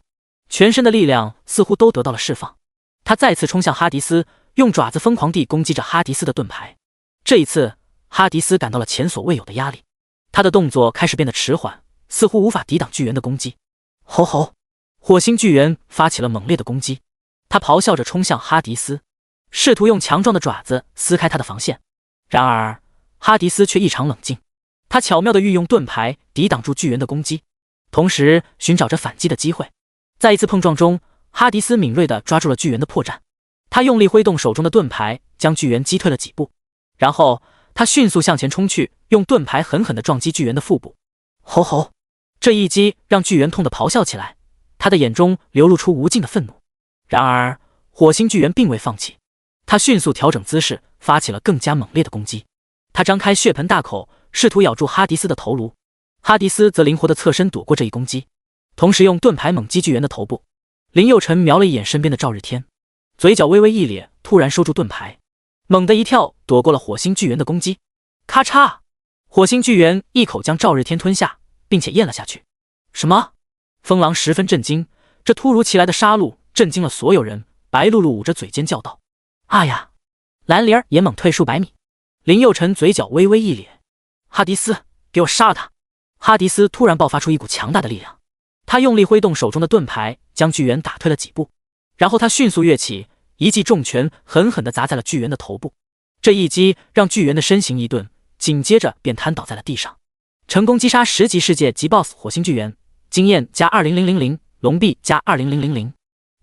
全身的力量似乎都得到了释放。他再次冲向哈迪斯，用爪子疯狂地攻击着哈迪斯的盾牌。这一次哈迪斯感到了前所未有的压力，他的动作开始变得迟缓，似乎无法抵挡巨猿的攻击。吼吼！火星巨猿发起了猛烈的攻击，他咆哮着冲向哈迪斯，试图用强壮的爪子撕开他的防线。然而哈迪斯却异常冷静，他巧妙地运用盾牌抵挡住巨猿的攻击，同时寻找着反击的机会。在一次碰撞中，哈迪斯敏锐地抓住了巨猿的破绽，他用力挥动手中的盾牌，将巨猿击退了几步，然后他迅速向前冲去，用盾牌狠狠地撞击巨猿的腹部。吼吼！这一击让巨猿痛得咆哮起来，他的眼中流露出无尽的愤怒。然而火星巨猿并未放弃，他迅速调整姿势，发起了更加猛烈的攻击。他张开血盆大口，试图咬住哈迪斯的头颅。哈迪斯则灵活地侧身躲过这一攻击，同时用盾牌猛击巨猿的头部。林佑辰瞄了一眼身边的赵日天，嘴角微微一咧，突然收住盾牌，猛地一跳，躲过了火星巨猿的攻击。咔嚓！火星巨猿一口将赵日天吞下，并且咽了下去。什么？风狼十分震惊，这突如其来的杀戮震惊了所有人。白露露捂着嘴尖叫道：“啊呀！”蓝灵儿也猛退数百米。林佑辰嘴角微微一咧：“哈迪斯，给我杀了他！”哈迪斯突然爆发出一股强大的力量，他用力挥动手中的盾牌，将巨猿打退了几步，然后他迅速跃起，一记重拳狠狠地砸在了巨猿的头部。这一击让巨猿的身形一顿，紧接着便瘫倒在了地上。成功击杀10级世界级 BOSS 火星巨猿，经验加20000，龙币加20000，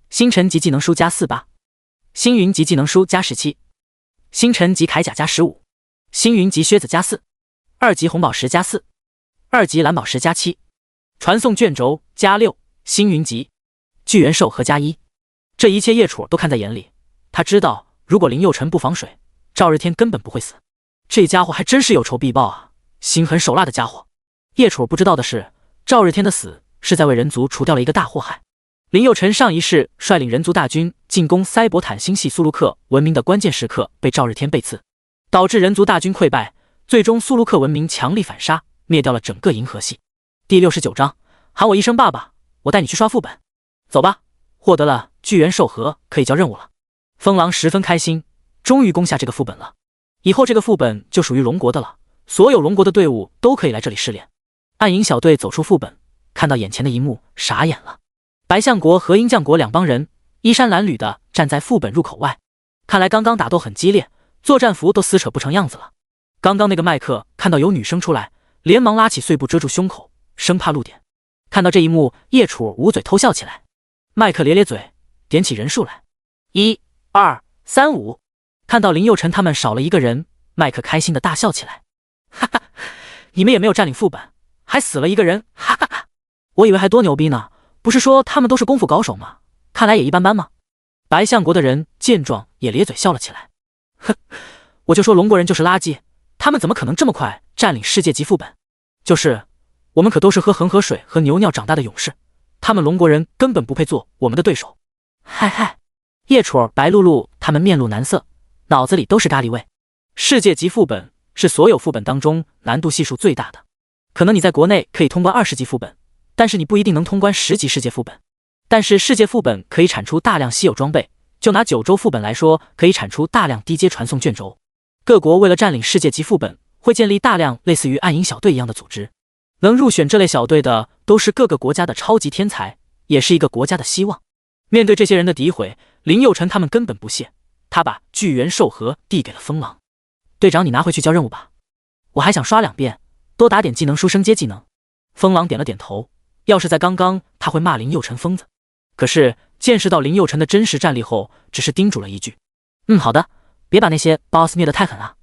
星辰级技能书加48，星云级技能书加17，星辰级铠甲加15，星云级靴子加4，二级红宝石加4，二级蓝宝石加7，传送卷轴加6，星云级巨猿兽和加1。这一切叶楚都看在眼里，他知道如果林佑辰不防水，赵日天根本不会死。这家伙还真是有仇必报啊，心狠手辣的家伙。叶楚不知道的是，赵日天的死是在为人族除掉了一个大祸害。林佑辰上一世率领人族大军进攻塞伯坦星系苏卢克文明的关键时刻被赵日天背刺，导致人族大军溃败，最终苏卢克文明强力反杀，灭掉了整个银河系。第69章，喊我一声爸爸，我带你去刷副本。走吧，获得了巨猿兽核，可以交任务了。风狼十分开心，终于攻下这个副本了。以后这个副本就属于龙国的了，所有龙国的队伍都可以来这里试炼。暗影小队走出副本，看到眼前的一幕，傻眼了。白象国和鹰将国两帮人衣衫褴褛的站在副本入口外，看来刚刚打斗很激烈，作战服都撕扯不成样子了。刚刚那个麦克看到有女生出来，连忙拉起碎布遮住胸口，生怕露点。看到这一幕，叶楚捂嘴偷笑起来。麦克咧咧嘴，点起人数来，1、2、3、5。看到林佑辰他们少了一个人，麦克开心的大笑起来。哈哈，你们也没有占领副本，还死了一个人，哈哈哈！我以为还多牛逼呢，不是说他们都是功夫高手吗？看来也一般般嘛。白象国的人见状也咧嘴笑了起来。哼，我就说龙国人就是垃圾，他们怎么可能这么快占领世界级副本？就是，我们可都是喝恒河水和牛尿长大的勇士，他们龙国人根本不配做我们的对手。嗨嗨，叶楚、白露露他们面露难色，脑子里都是咖喱味。世界级副本是所有副本当中难度系数最大的，可能你在国内可以通关20级副本，但是你不一定能通关10级世界副本。但是世界副本可以产出大量稀有装备，就拿九州副本来说，可以产出大量低阶传送卷轴。各国为了占领世界级副本，会建立大量类似于暗影小队一样的组织，能入选这类小队的都是各个国家的超级天才，也是一个国家的希望。面对这些人的诋毁，林佑辰他们根本不屑，他把巨猿兽核递给了风狼。队长，你拿回去交任务吧，我还想刷2遍，多打点技能书升阶技能。风狼点了点头，要是在刚刚他会骂林佑辰疯子，可是见识到林佑辰的真实战力后，只是叮嘱了一句，好的，别把那些 boss 灭得太狠啊。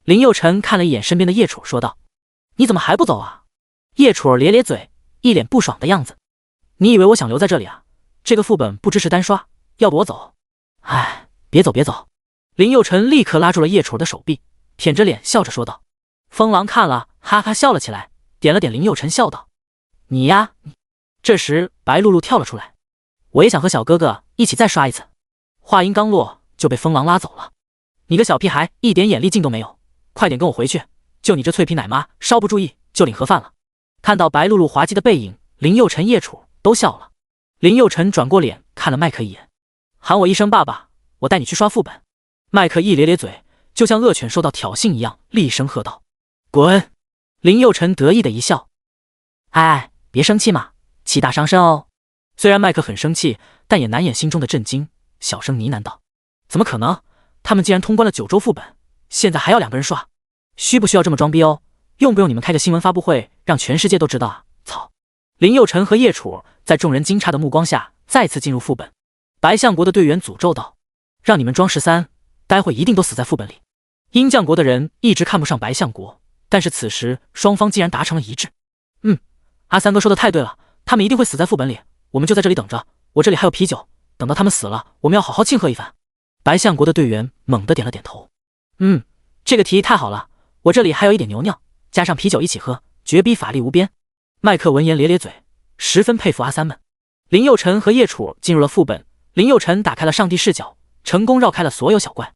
林佑辰看了一眼身边的叶楚，说道，你怎么还不走啊？叶楚咧咧嘴，一脸不爽的样子，你以为我想留在这里啊？这个副本不支持单刷，要不我走。哎，别走别走。林佑辰立刻拉住了叶楚的手臂，舔着脸笑着说道。风狼看了哈哈笑了起来，点了点林佑辰笑道，你呀你。这时白露露跳了出来，我也想和小哥哥一起再刷一次。话音刚落就被风狼拉走了，你个小屁孩一点眼力劲都没有，快点跟我回去，就你这脆皮奶妈稍不注意就领盒饭了。看到白露露滑稽的背影，林佑辰叶楚都笑了。林佑辰转过脸看了麦克一眼，喊我一声爸爸，我带你去刷副本。麦克一咧咧嘴，就像恶犬受到挑衅一样，厉声喝道，滚！林佑辰得意的一笑，哎，别生气嘛，气大伤身哦。虽然麦克很生气，但也难掩心中的震惊，小声呢喃道，怎么可能，他们竟然通关了9州副本，现在还要2个人刷，需不需要这么装逼哦？用不用你们开个新闻发布会，让全世界都知道啊？操！林佑辰和叶楚在众人惊诧的目光下再次进入副本。白象国的队员诅咒道，让你们装13，待会一定都死在副本里。鹰将国的人一直看不上白象国，但是此时双方竟然达成了一致。阿三哥说的太对了，他们一定会死在副本里，我们就在这里等着，我这里还有啤酒，等到他们死了，我们要好好庆贺一番。白象国的队员猛地点了点头，这个提议太好了，我这里还有一点牛尿，加上啤酒一起喝，绝逼法力无边。麦克闻言咧咧嘴，十分佩服阿三们。林佑辰和叶楚进入了副本，林佑辰打开了上帝视角，成功绕开了所有小怪。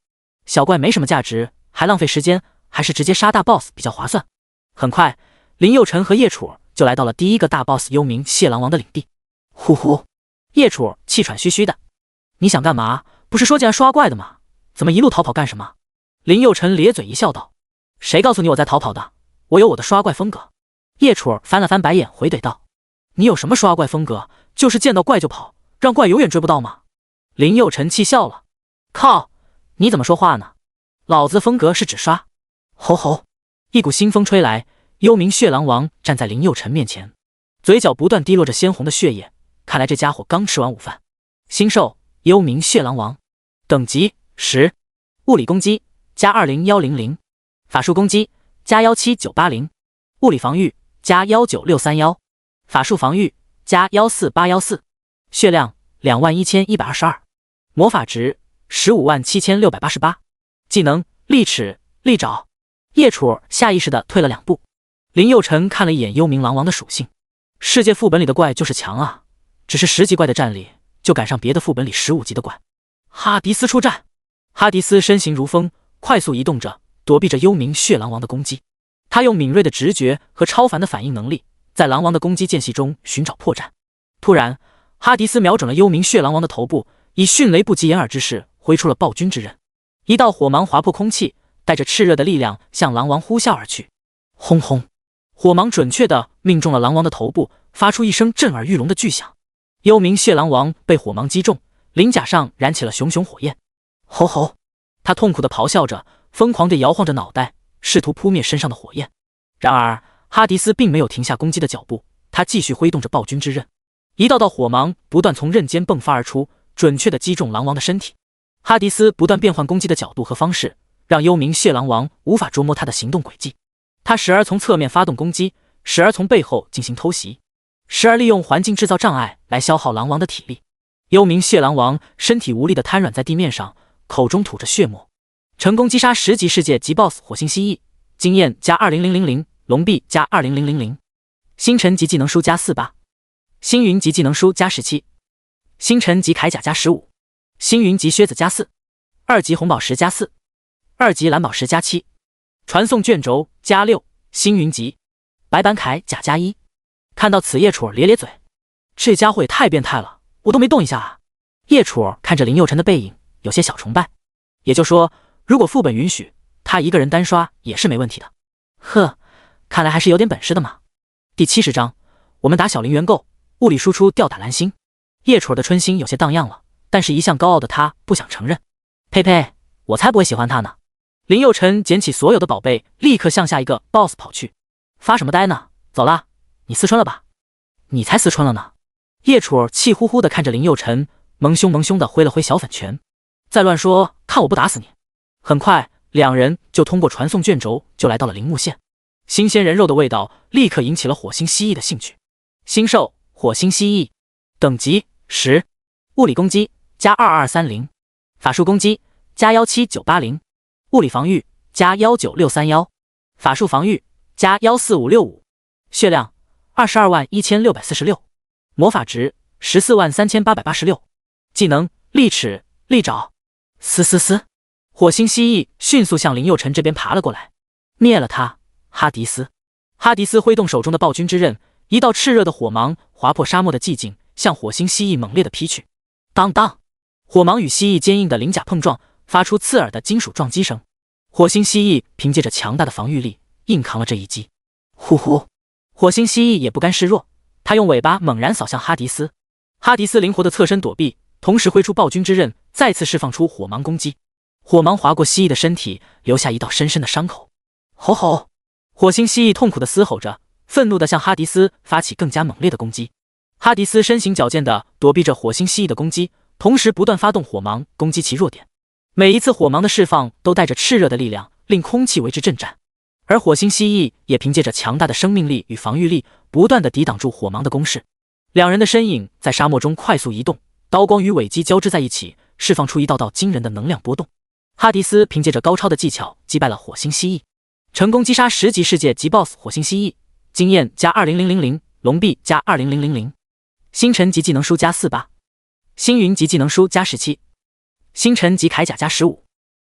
小怪没什么价值，还浪费时间，还是直接杀大 boss 比较划算。很快，林佑辰和叶楚就来到了第一个大 boss 幽冥血狼王的领地。呼呼，叶楚气喘吁吁的，你想干嘛？不是说进来刷怪的吗？怎么一路逃跑干什么？林佑辰咧嘴一笑道，谁告诉你我在逃跑的？我有我的刷怪风格。叶楚翻了翻白眼回怼道，你有什么刷怪风格？就是见到怪就跑，让怪永远追不到吗？林佑辰气笑了，靠，你怎么说话呢？老子风格是只刷。吼吼，一股腥风吹来，幽冥血狼王站在林佑辰面前，嘴角不断滴落着鲜红的血液，看来这家伙刚吃完午饭。新兽幽冥血狼王，等级10，物理攻击加20100，法术攻击加17980，物理防御加19631，法术防御加14814，血量21122，魔法值157,688，技能利齿利爪。叶楚下意识地退了2步。林佑辰看了一眼幽冥狼王的属性，世界副本里的怪就是强啊，只是10级怪的战力就赶上别的副本里15级的怪。哈迪斯出战，哈迪斯身形如风，快速移动着，躲避着幽冥血狼王的攻击。他用敏锐的直觉和超凡的反应能力，在狼王的攻击间隙中寻找破绽。突然，哈迪斯瞄准了幽冥血狼王的头部，以迅雷不及掩耳之势挥出了暴君之刃，一道火芒划破空气，带着炽热的力量向狼王呼啸而去。轰轰，火芒准确地命中了狼王的头部，发出一声震耳欲聋的巨响。幽冥血狼王被火芒击中，鳞甲上燃起了熊熊火焰。吼吼，他痛苦地咆哮着，疯狂地摇晃着脑袋，试图扑灭身上的火焰。然而哈迪斯并没有停下攻击的脚步，他继续挥动着暴君之刃，一道道火芒不断从刃间迸发而出，准确地击中狼王的身体。哈迪斯不断变换攻击的角度和方式，让幽冥血狼王无法捉摸他的行动轨迹。他时而从侧面发动攻击，时而从背后进行偷袭，时而利用环境制造障碍来消耗狼王的体力。幽冥血狼王身体无力地瘫软在地面上，口中吐着血沫。成功击杀10级世界级 BOSS 火星蜥蜴，经验加20000，龙币加20000，星辰级技能书加48，星云级技能书加17，星辰级铠甲加15，星云级靴子加4，二级红宝石加4，二级蓝宝石加7，传送卷轴加6，星云级白板铠甲加1。看到此，叶楚咧咧嘴，这家伙也太变态了，我都没动一下啊。叶楚看着林佑辰的背影，有些小崇拜，也就说，如果副本允许，他一个人单刷也是没问题的。呵，看来还是有点本事的嘛。第70章，我们打小林元构，物理输出吊打蓝星。叶楚的春心有些荡漾了，但是一向高傲的他不想承认。呸呸，我才不会喜欢他呢。林佑辰捡起所有的宝贝，立刻向下一个 BOSS 跑去。发什么呆呢？走啦，你思春了吧？你才思春了呢。叶楚气呼呼地看着林佑辰，蒙凶蒙凶地挥了挥小粉拳。再乱说，看我不打死你！很快，两人就通过传送卷轴就来到了陵墓县。新鲜人肉的味道立刻引起了火星蜥蜴的兴趣。新兽火星蜥蜴，等级10，物理攻击加2230，法术攻击加17980，物理防御加19631，法术防御加14565，血量221646，魔法值143886，技能利齿利爪。嘶嘶嘶，火星蜥蜴迅速向林佑辰这边爬了过来，灭了他。哈迪斯挥动手中的暴君之刃，一道炽热的火芒划破沙漠的寂静，向火星蜥蜴猛烈的劈去。当当，火芒与蜥蜴坚硬的鳞甲碰撞，发出刺耳的金属撞击声。火星蜥蜴凭借着强大的防御力，硬扛了这一击。呼呼，火星蜥蜴也不甘示弱，他用尾巴猛然扫向哈迪斯。哈迪斯灵活的侧身躲避，同时挥出暴君之刃，再次释放出火芒攻击。火芒划过蜥蜴的身体，留下一道深深的伤口。吼吼，火星蜥蜴痛苦的嘶吼着，愤怒地向哈迪斯发起更加猛烈的攻击。哈迪斯身形矫健地躲避着火星蜥蜴的攻击，同时不断发动火芒攻击其弱点。每一次火芒的释放都带着炽热的力量，令空气为之震颤。而火星蜥蜴也凭借着强大的生命力与防御力，不断地抵挡住火芒的攻势。两人的身影在沙漠中快速移动，刀光与尾击交织在一起，释放出一道道惊人的能量波动。哈迪斯凭借着高超的技巧击败了火星蜥蜴，成功击杀10级世界级 BOSS 火星蜥蜴，经验加20000，龙币加20000，星辰级技能书加48，星云级技能书加17，星辰级铠甲加15，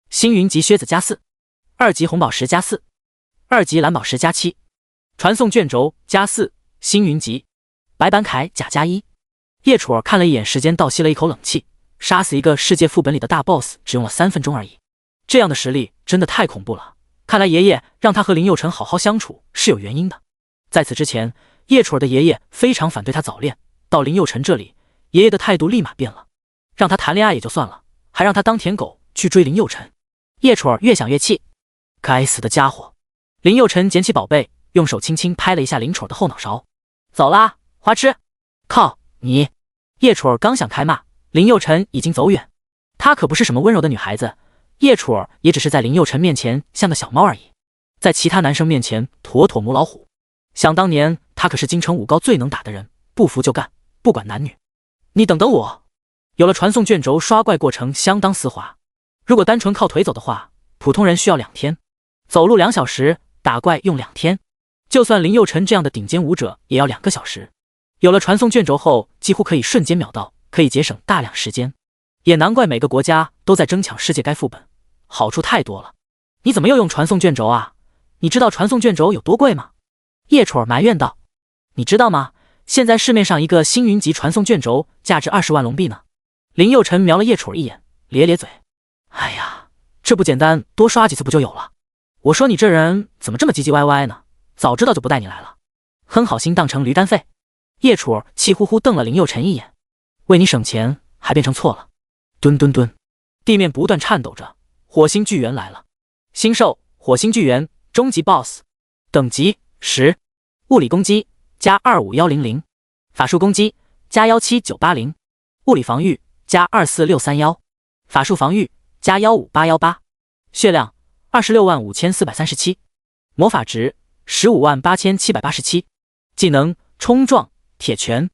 星云级靴子加4，二级红宝石加4，二级蓝宝石加7，传送卷轴加4，星云级白板铠甲加1。叶楚看了一眼时间，倒吸了一口冷气，杀死一个世界副本里的大 BOSS 只用了3分钟而已，这样的实力真的太恐怖了。看来爷爷让他和林佑辰好好相处是有原因的。在此之前，叶楚的爷爷非常反对他早恋，到林佑辰这里，爷爷的态度立马变了，让他谈恋爱也就算了，还让他当舔狗去追林佑辰。叶楚越想越气，该死的家伙！林佑辰捡起宝贝，用手轻轻拍了一下林楚的后脑勺。走啦，花痴！靠你！叶楚刚想开骂，林佑辰已经走远。她可不是什么温柔的女孩子，叶楚也只是在林佑辰面前像个小猫而已，在其他男生面前妥妥母老虎。想当年他可是京城武高最能打的人，不服就干，不管男女。你等等我！有了传送卷轴，刷怪过程相当丝滑。如果单纯靠腿走的话，普通人需要2天，走路2小时，打怪用2天。就算林佑辰这样的顶尖武者，也要2个小时。有了传送卷轴后，几乎可以瞬间秒到，可以节省大量时间。也难怪每个国家都在争抢世界该副本，好处太多了。你怎么又用传送卷轴啊？你知道传送卷轴有多贵吗？叶楚埋怨道。你知道吗？现在市面上一个星云集传送卷轴价值20万龙币呢。林佑辰瞄了叶楚儿一眼，咧咧嘴：“哎呀，这不简单，多刷几次不就有了？我说你这人怎么这么唧唧歪歪呢？早知道就不带你来了，哼好心当成驴肝肺。”叶楚儿气呼呼瞪了林佑辰一眼：“为你省钱还变成错了。”蹲蹲蹲，地面不断颤抖着。火星巨猿来了，新兽火星巨猿，终极 BOSS， 等级10，物理攻击加25100，法术攻击加17980，物理防御加24631，法术防御加15818，血量265437，魔法值158787，技能冲撞铁拳。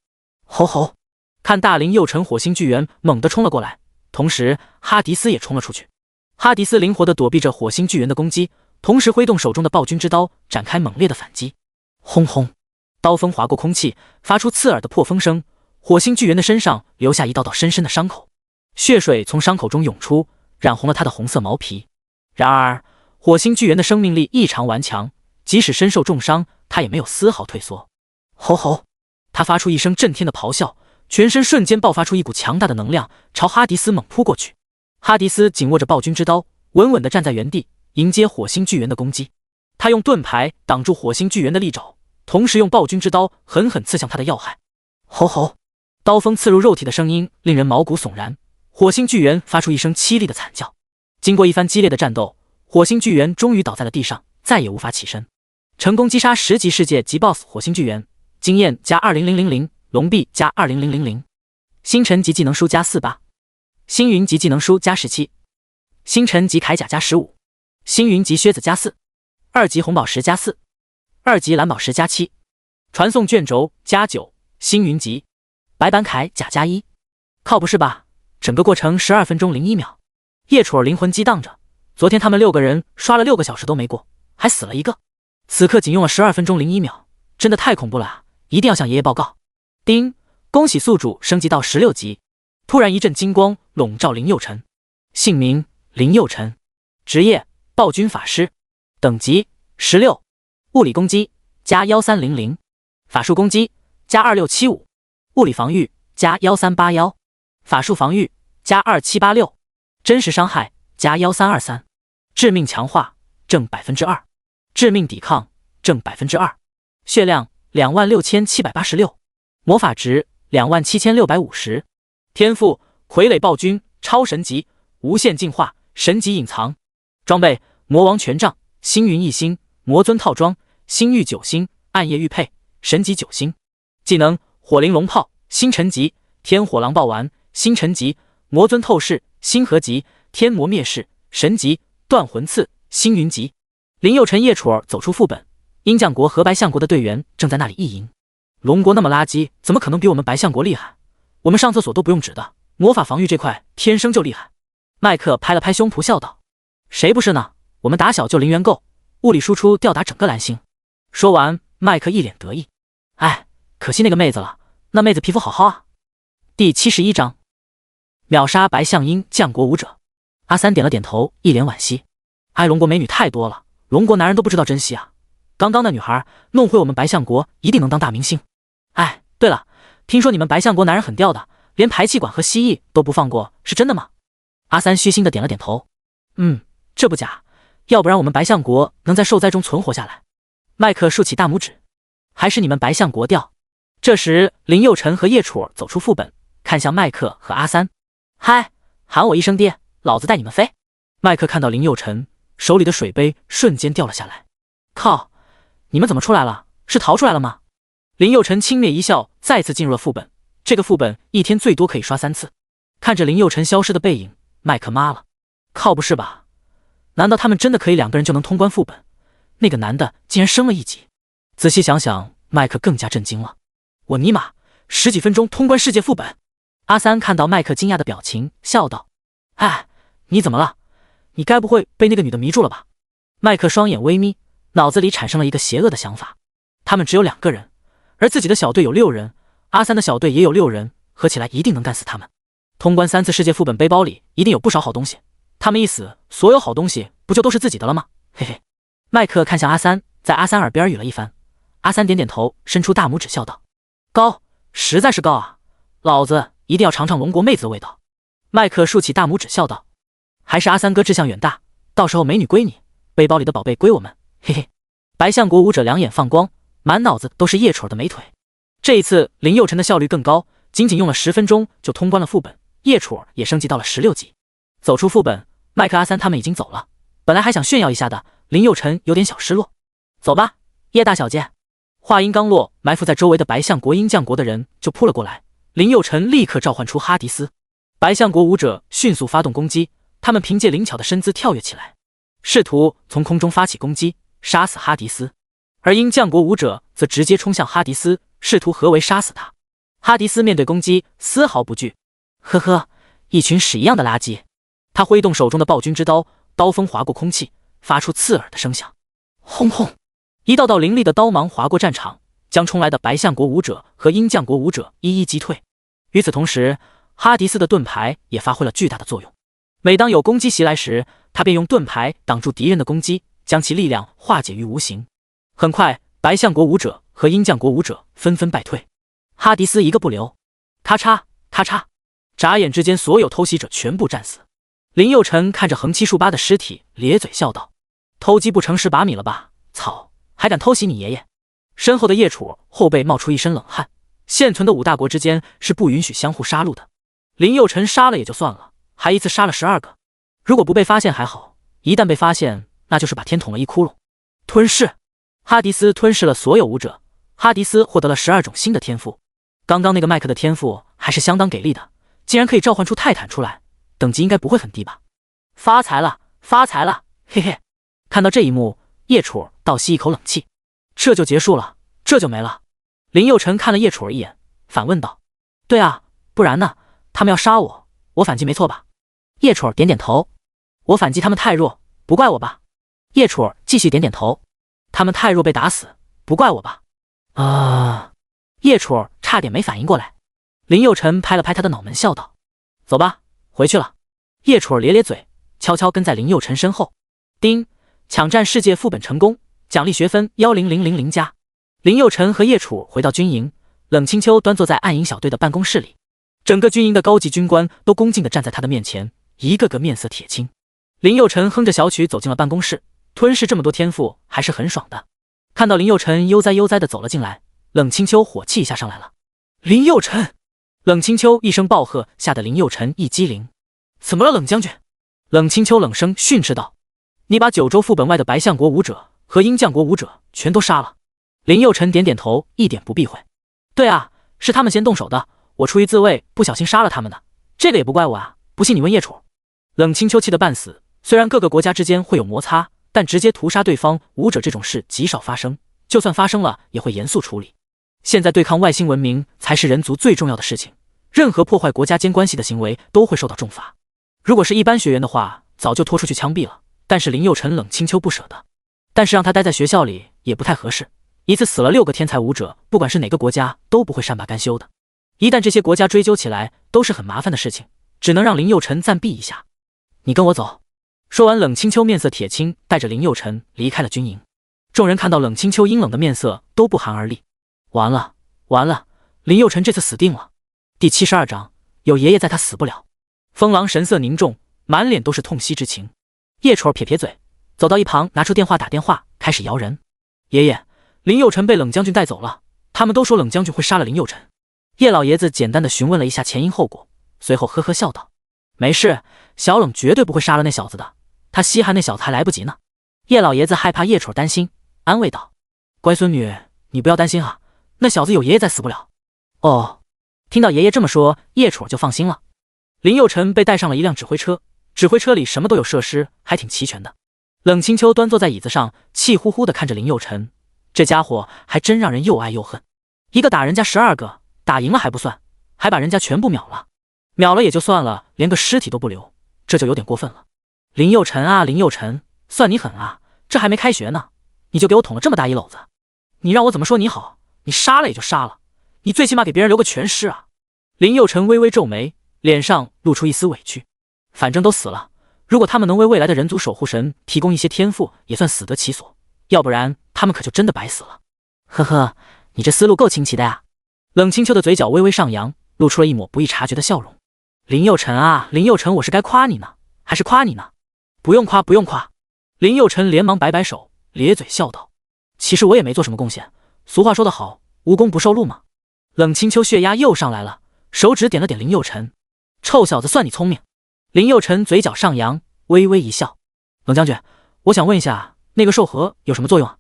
吼吼！看大林佑辰火星巨猿猛地冲了过来，同时哈迪斯也冲了出去。哈迪斯灵活地躲避着火星巨猿的攻击，同时挥动手中的暴君之刀，展开猛烈的反击。轰轰！刀锋划过空气，发出刺耳的破风声。火星巨猿的身上留下一道道深深的伤口，血水从伤口中涌出，染红了他的红色毛皮。然而，火星巨猿的生命力异常顽强，即使身受重伤，他也没有丝毫退缩。吼吼！他发出一声震天的咆哮，全身瞬间爆发出一股强大的能量，朝哈迪斯猛扑过去。哈迪斯紧握着暴君之刀，稳稳地站在原地，迎接火星巨猿的攻击。他用盾牌挡住火星巨猿的利爪，同时用暴君之刀狠狠刺向他的要害。吼吼！刀锋刺入肉体的声音令人毛骨悚然。火星巨猿发出一声凄厉的惨叫。经过一番激烈的战斗，火星巨猿终于倒在了地上，再也无法起身。成功击杀10级世界级 BOSS 火星巨猿，经验加20000，龙币加20000，星辰级技能书加48，星云级技能书加17，星辰级铠甲加15，星云级靴子加4，二级红宝石加4，二级蓝宝石加7，传送卷轴加9，星云级白板铠甲加1。靠不是吧？整个过程12分钟01秒。叶楚儿灵魂激荡着，昨天他们6个人刷了6个小时都没过，还死了一个，此刻仅用了12分钟01秒，真的太恐怖了啊！一定要向爷爷报告。叮，恭喜宿主升级到16级。突然一阵金光笼罩林佑辰，姓名林佑辰，职业暴君法师，等级16，物理攻击加1300，法术攻击加2675，物理防御加1381，法术防御加2786，真实伤害加1323，致命强化正2%，致命抵抗正2%，血量26786，魔法值27650，天赋傀儡暴君超神级，无限进化，神级隐藏。装备魔王权杖，星云1星，魔尊套装，星域9星，暗夜玉佩，神级9星。技能火灵龙炮，星辰级，天火狼暴丸，星辰级，魔尊透视，星河级，天魔灭世，神级，断魂刺，星云级。林佑辰、叶楚儿走出副本，鹰将国和白象国的队员正在那里意淫。龙国那么垃圾，怎么可能比我们白象国厉害？我们上厕所都不用纸的，魔法防御这块天生就厉害。麦克拍了拍胸脯笑道：“谁不是呢？我们打小就0元购，物理输出吊打整个蓝星。”说完，麦克一脸得意。哎，可惜那个妹子了，那妹子皮肤好好啊。第71章，秒杀白象鹰将国武者。阿三点了点头，一脸惋惜。哎，龙国美女太多了，龙国男人都不知道珍惜啊。刚刚那女孩弄回我们白象国，一定能当大明星。哎，对了，听说你们白象国男人很吊的，连排气管和蜥蜴都不放过，是真的吗？阿三虚心的点了点头。这不假，要不然我们白象国能在受灾中存活下来。麦克竖起大拇指，还是你们白象国吊。这时林佑辰和叶楚儿走出副本，看向麦克和阿三。嗨，喊我一声爹，老子带你们飞。麦克看到林佑辰，手里的水杯瞬间掉了下来。靠，你们怎么出来了？是逃出来了吗？林佑辰轻蔑一笑，再次进入了副本。这个副本一天最多可以刷3次。看着林佑辰消失的背影，麦克妈了，靠不是吧？难道他们真的可以2个人就能通关副本？那个男的竟然升了1级。仔细想想，麦克更加震惊了。我尼玛，10几分钟通关世界副本！阿三看到麦克惊讶的表情，笑道：“哎，你怎么了？你该不会被那个女的迷住了吧？”麦克双眼微眯，脑子里产生了一个邪恶的想法。他们只有2个人，而自己的小队有6人，阿三的小队也有6人，合起来一定能干死他们。通关3次世界副本，背包里一定有不少好东西。他们一死，所有好东西不就都是自己的了吗？嘿嘿。麦克看向阿三，在阿三耳边语了一番。阿三点点头，伸出大拇指笑道：“高，实在是高啊！老子一定要尝尝龙国妹子的味道。麦克竖起大拇指笑道：“还是阿三哥志向远大，到时候美女归你，背包里的宝贝归我们，嘿嘿。”白象国舞者两眼放光，满脑子都是叶楚儿的美腿。这一次林佑辰的效率更高，仅仅用了10分钟就通关了副本，叶楚儿也升级到了16级。走出副本，麦克阿三他们已经走了，本来还想炫耀一下的林佑辰有点小失落。走吧，叶大小姐。话音刚落，埋伏在周围的白象国鹰将国的人就扑了过来，林佑辰立刻召唤出哈迪斯。白象国舞者迅速发动攻击，他们凭借灵巧的身姿跳跃起来，试图从空中发起攻击，杀死哈迪斯。而鹰将国舞者则直接冲向哈迪斯，试图合围杀死他。哈迪斯面对攻击丝毫不惧，呵呵，一群屎一样的垃圾。他挥动手中的暴君之刀，刀锋划过空气，发出刺耳的声响。轰轰，一道道凌厉的刀芒划过战场，将冲来的白象国舞者和鹰将国舞者一一击退。与此同时，哈迪斯的盾牌也发挥了巨大的作用。每当有攻击袭来时，他便用盾牌挡住敌人的攻击，将其力量化解于无形。很快，白象国舞者和鹰将国舞者纷纷败退，哈迪斯一个不留。咔嚓咔嚓，眨眼之间，所有偷袭者全部战死。林佑辰看着横七竖八的尸体，咧嘴笑道：“偷鸡不成蚀把米了吧？操，还敢偷袭你爷爷！”身后的叶楚后背冒出一身冷汗。现存的5大国之间是不允许相互杀戮的。林佑辰杀了也就算了，还一次杀了12个。如果不被发现还好，一旦被发现，那就是把天捅了一窟窿。吞噬，哈迪斯吞噬了所有舞者。哈迪斯获得了12种新的天赋。刚刚那个麦克的天赋还是相当给力的，竟然可以召唤出泰坦出来，等级应该不会很低吧？发财了，发财了，嘿嘿！看到这一幕，叶楚倒吸一口冷气。这就结束了，这就没了。林佑辰看了叶楚儿一眼，反问道：“对啊，不然呢？他们要杀我，我反击没错吧？”叶楚儿点点头：“我反击他们太弱，不怪我吧？”叶楚儿继续点点头：“他们太弱被打死，不怪我吧？”啊！叶楚儿差点没反应过来。林佑辰拍了拍他的脑门，笑道：“走吧，回去了。”叶楚儿咧咧嘴，悄悄跟在林佑辰身后。丁，抢占世界副本成功，奖励学分10000加。林佑辰和叶楚回到军营，冷清秋端坐在暗影小队的办公室里，整个军营的高级军官都恭敬地站在他的面前，一个个面色铁青。林佑辰哼着小曲走进了办公室，吞噬这么多天赋还是很爽的。看到林佑辰悠哉悠哉地走了进来，冷清秋火气一下上来了。林佑辰！冷清秋一声暴喝，吓得林佑辰一激灵。怎么了，冷将军？冷清秋冷声训斥道：“你把9州副本外的白象国舞者和鹰将国舞者全都杀了。”林佑辰点点头，一点不避讳：“对啊，是他们先动手的，我出于自卫不小心杀了他们的，这个也不怪我啊，不信你问叶楚。”冷清秋气得半死，虽然各个国家之间会有摩擦，但直接屠杀对方舞者这种事极少发生，就算发生了也会严肃处理。现在对抗外星文明才是人族最重要的事情，任何破坏国家间关系的行为都会受到重罚。如果是一般学员的话，早就拖出去枪毙了，但是林佑辰冷清秋不舍得，但是让他待在学校里也不太合适。一次死了6个天才舞者，不管是哪个国家都不会善罢甘休的。一旦这些国家追究起来，都是很麻烦的事情，只能让林佑辰暂避一下。你跟我走。说完，冷清秋面色铁青，带着林佑辰离开了军营。众人看到冷清秋阴冷的面色，都不寒而栗。完了，完了，林佑辰这次死定了。第72章，有爷爷在，他死不了。风狼神色凝重，满脸都是痛惜之情。叶丑撇撇嘴，走到一旁，拿出电话打电话，开始摇人。爷爷，林佑辰被冷将军带走了，他们都说冷将军会杀了林佑辰。叶老爷子简单的询问了一下前因后果，随后呵呵笑道：“没事，小冷绝对不会杀了那小子的，他稀罕那小子还来不及呢。”叶老爷子害怕叶丑担心，安慰道：“乖孙女，你不要担心啊，那小子有爷爷在，死不了。”哦，听到爷爷这么说，叶丑就放心了。林佑辰被带上了一辆指挥车，指挥车里什么都有，设施还挺齐全的。冷清秋端坐在椅子上，气呼呼地看着林佑辰，这家伙还真让人又爱又恨。一个打人家12个，打赢了还不算，还把人家全部秒了。秒了也就算了，连个尸体都不留，这就有点过分了。林佑辰啊，林佑辰，算你狠啊，这还没开学呢，你就给我捅了这么大一篓子。你让我怎么说你好？你杀了也就杀了，你最起码给别人留个全尸啊。林佑辰微微皱眉，脸上露出一丝委屈。反正都死了，如果他们能为未来的人族守护神提供一些天赋，也算死得其所，要不然他们可就真的白死了。呵呵，你这思路够清奇的呀。冷清秋的嘴角微微上扬，露出了一抹不易察觉的笑容。林佑辰啊，林佑辰，我是该夸你呢，还是夸你呢？不用夸，不用夸。林佑辰连忙摆摆手，咧嘴笑道：其实我也没做什么贡献，俗话说得好，无功不受禄嘛。冷清秋血压又上来了，手指点了点林佑辰：臭小子，算你聪明。林佑辰嘴角上扬，微微一笑：冷将军，我想问一下，那个授核有什么作用啊？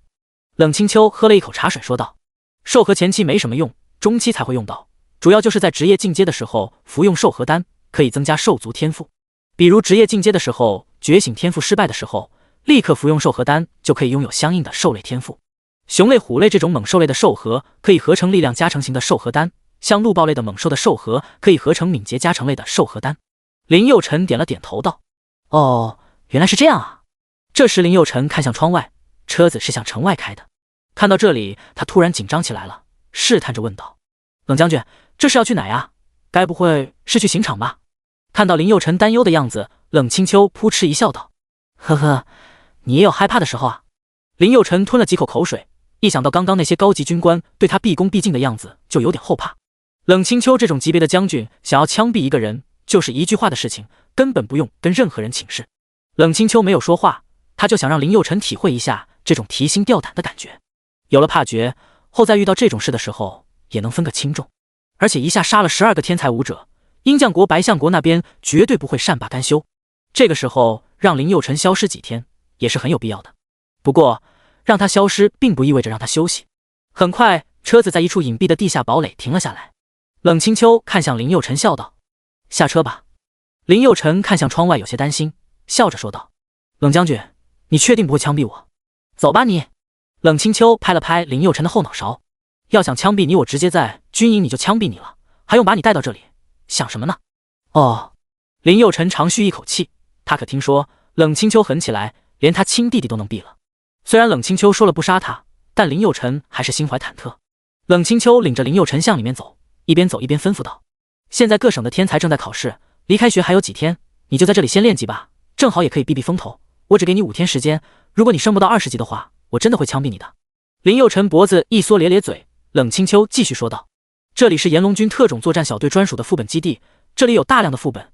冷清秋喝了一口茶水说道：授核前期没什么用，中期才会用到，主要就是在职业进阶的时候服用授核丹，可以增加兽族天赋。比如职业进阶的时候，觉醒天赋失败的时候，立刻服用授核丹就可以拥有相应的兽类天赋。熊类、虎类这种猛兽类的授核可以合成力量加成型的授核丹，像鹿豹类的猛兽的授核可以合成敏捷加成类的授核丹。林佑辰点了点头道：哦，原来是这样啊。这时林佑辰看向窗外，车子是向城外开的。看到这里，他突然紧张起来了，试探着问道：冷将军，这是要去哪呀？该不会是去刑场吧？看到林佑辰担忧的样子，冷清秋扑哧一笑道：呵呵，你也有害怕的时候啊。林佑辰吞了几口口水，一想到刚刚那些高级军官对他毕恭毕敬的样子，就有点后怕。冷清秋这种级别的将军想要枪毙一个人，就是一句话的事情，根本不用跟任何人请示。冷清秋没有说话，他就想让林佑辰体会一下这种提心吊胆的感觉。有了怕觉后，在遇到这种事的时候也能分个轻重。而且一下杀了12个天才武者，鹰将国、白象国那边绝对不会善罢甘休。这个时候让林佑辰消失几天也是很有必要的。不过让他消失并不意味着让他休息。很快车子在一处隐蔽的地下堡垒停了下来。冷清秋看向林佑辰笑道：下车吧。林佑辰看向窗外有些担心，笑着说道：冷将军，你确定不会枪毙我？走吧你。冷清秋拍了拍林佑辰的后脑勺：要想枪毙你，我直接在军营你就枪毙你了，还用把你带到这里，想什么呢？哦。林佑辰长吁一口气，他可听说冷清秋狠起来，连他亲弟弟都能毙了。虽然冷清秋说了不杀他，但林佑辰还是心怀忐忑。冷清秋领着林佑辰向里面走，一边走一边吩咐道：现在各省的天才正在考试，离开学还有几天，你就在这里先练级吧，正好也可以避避风头。我只给你5天时间，如果你升不到20级的话，我真的会枪毙你的。林佑辰脖子一缩，咧咧嘴。冷清秋继续说道：这里是炎龙军特种作战小队专属的副本基地，这里有大量的副本，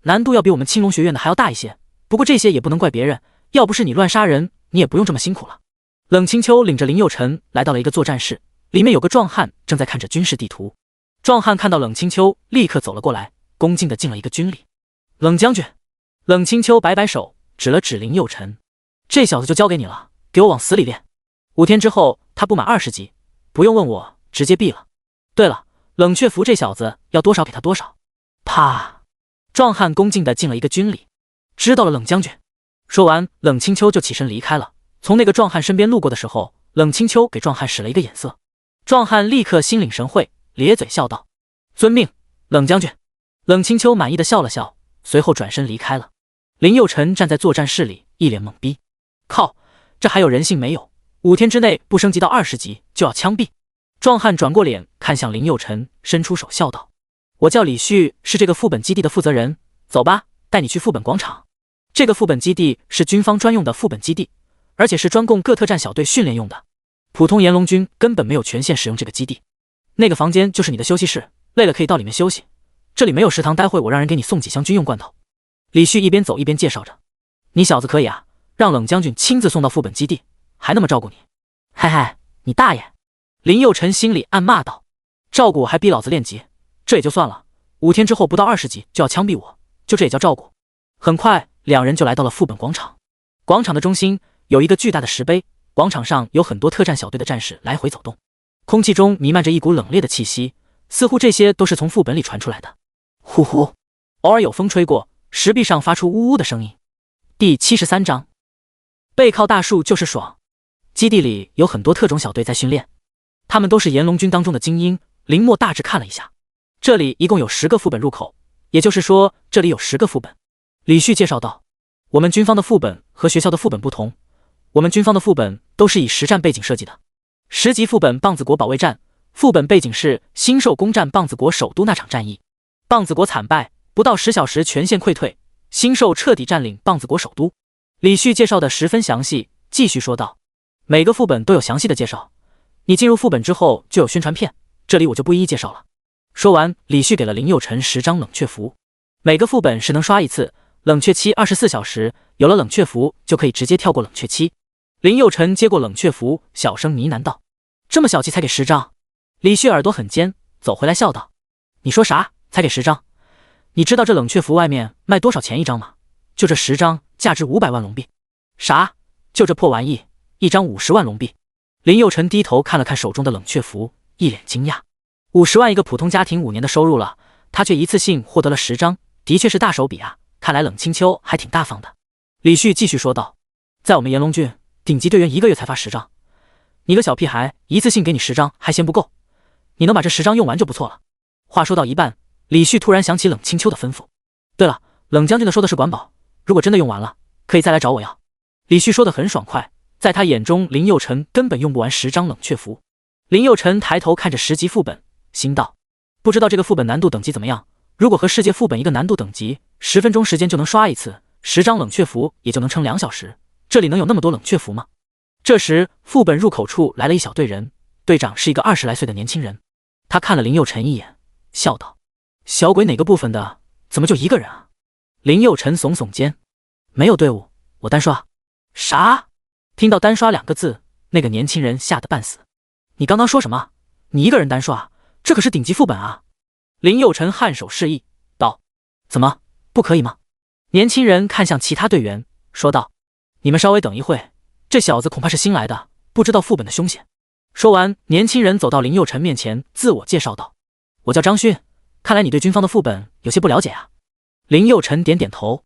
难度要比我们青龙学院的还要大一些，不过这些也不能怪别人，要不是你乱杀人，你也不用这么辛苦了。冷清秋领着林佑辰来到了一个作战室，里面有个壮汉正在看着军事地图。壮汉看到冷清秋，立刻走了过来，恭敬地敬了一个军礼。冷将军。冷清秋摆摆手，指了指林佑辰：这小子就交给你了，给我往死里练。5天之后他不满20级，不用问我，直接毙了。对了，冷却符这小子要多少给他多少。啪！壮汉恭敬地敬了一个军礼。知道了，冷将军。说完，冷清秋就起身离开了。从那个壮汉身边路过的时候，冷清秋给壮汉使了一个眼色。壮汉立刻心领神会，咧嘴笑道：遵命，冷将军。冷清秋满意的笑了笑，随后转身离开了。林佑辰站在作战室里，一脸懵逼。靠，这还有人性没有？5天之内不升级到20级就要枪毙。壮汉转过脸看向林佑辰，伸出手笑道：我叫李旭，是这个副本基地的负责人，走吧，带你去副本广场。这个副本基地是军方专用的副本基地，而且是专供各特战小队训练用的，普通炎龙军根本没有权限使用这个基地。那个房间就是你的休息室，累了可以到里面休息，这里没有食堂，待会我让人给你送几箱军用罐头。李旭一边走一边介绍着：你小子可以啊，让冷将军亲自送到副本基地，还那么照顾你。嗨嗨，你大爷！林佑辰心里暗骂道：照顾我还逼老子练级，这也就算了，5天之后不到20级就要枪毙我，就这也叫照顾？很快两人就来到了副本广场。广场的中心有一个巨大的石碑，广场上有很多特战小队的战士来回走动，空气中弥漫着一股冷冽的气息，似乎这些都是从副本里传出来的。呼呼，偶尔有风吹过，石壁上发出呜呜的声音。第73章，背靠大树就是爽。基地里有很多特种小队在训练，他们都是炎龙军当中的精英。林默大致看了一下，这里一共有10个副本入口，也就是说这里有10个副本。李旭介绍道：我们军方的副本和学校的副本不同，我们军方的副本都是以实战背景设计的。10级副本棒子国保卫战，副本背景是星兽攻占棒子国首都那场战役，棒子国惨败，不到10小时全线溃退，星兽彻底占领棒子国首都。李旭介绍的十分详细，继续说道：每个副本都有详细的介绍，你进入副本之后就有宣传片，这里我就不一一介绍了。说完，李旭给了林佑辰10张冷却符，每个副本是能刷1次，冷却期24小时，有了冷却符就可以直接跳过冷却期。林佑辰接过冷却符，小声呢喃道：“这么小气才给10张？”李旭耳朵很尖，走回来笑道：“你说啥？才给10张？你知道这冷却符外面卖多少钱1张吗？就这10张，价值500万龙币。”“啥？就这破玩意，1张50万龙币？”林佑辰低头看了看手中的冷却符，一脸惊讶。50万一个普通家庭5年的收入了，他却一次性获得了10张，的确是大手笔啊！看来冷清秋还挺大方的。李旭继续说道：“在我们炎龙郡，顶级队员1个月才发10张，你个小屁孩，一次性给你10张还嫌不够，你能把这10张用完就不错了。”话说到一半，李旭突然想起冷清秋的吩咐：“对了，冷将军的说的是管饱，如果真的用完了，可以再来找我要。”李旭说的很爽快，在他眼中，林佑辰根本用不完10张冷却符。林佑辰抬头看着10级副本，心道：不知道这个副本难度等级怎么样？如果和世界副本一个难度等级，10分钟时间就能刷1次，10张冷却符也就能撑2小时，这里能有那么多冷却符吗？这时，副本入口处来了一小队人，队长是一个20来岁的年轻人。他看了林佑辰一眼，笑道：“小鬼哪个部分的？怎么就1个人啊？”林佑辰耸耸肩：“没有队伍，我单刷。”“啥？”听到单刷2个字，那个年轻人吓得半死。“你刚刚说什么？你1个人单刷？这可是顶级副本啊！”林佑辰颔首示意道：“怎么，不可以吗？”年轻人看向其他队员，说道：“你们稍微等一会，这小子恐怕是新来的，不知道副本的凶险。”说完，年轻人走到林佑辰面前，自我介绍道：“我叫张勋，看来你对军方的副本有些不了解啊。”林佑辰点点头：“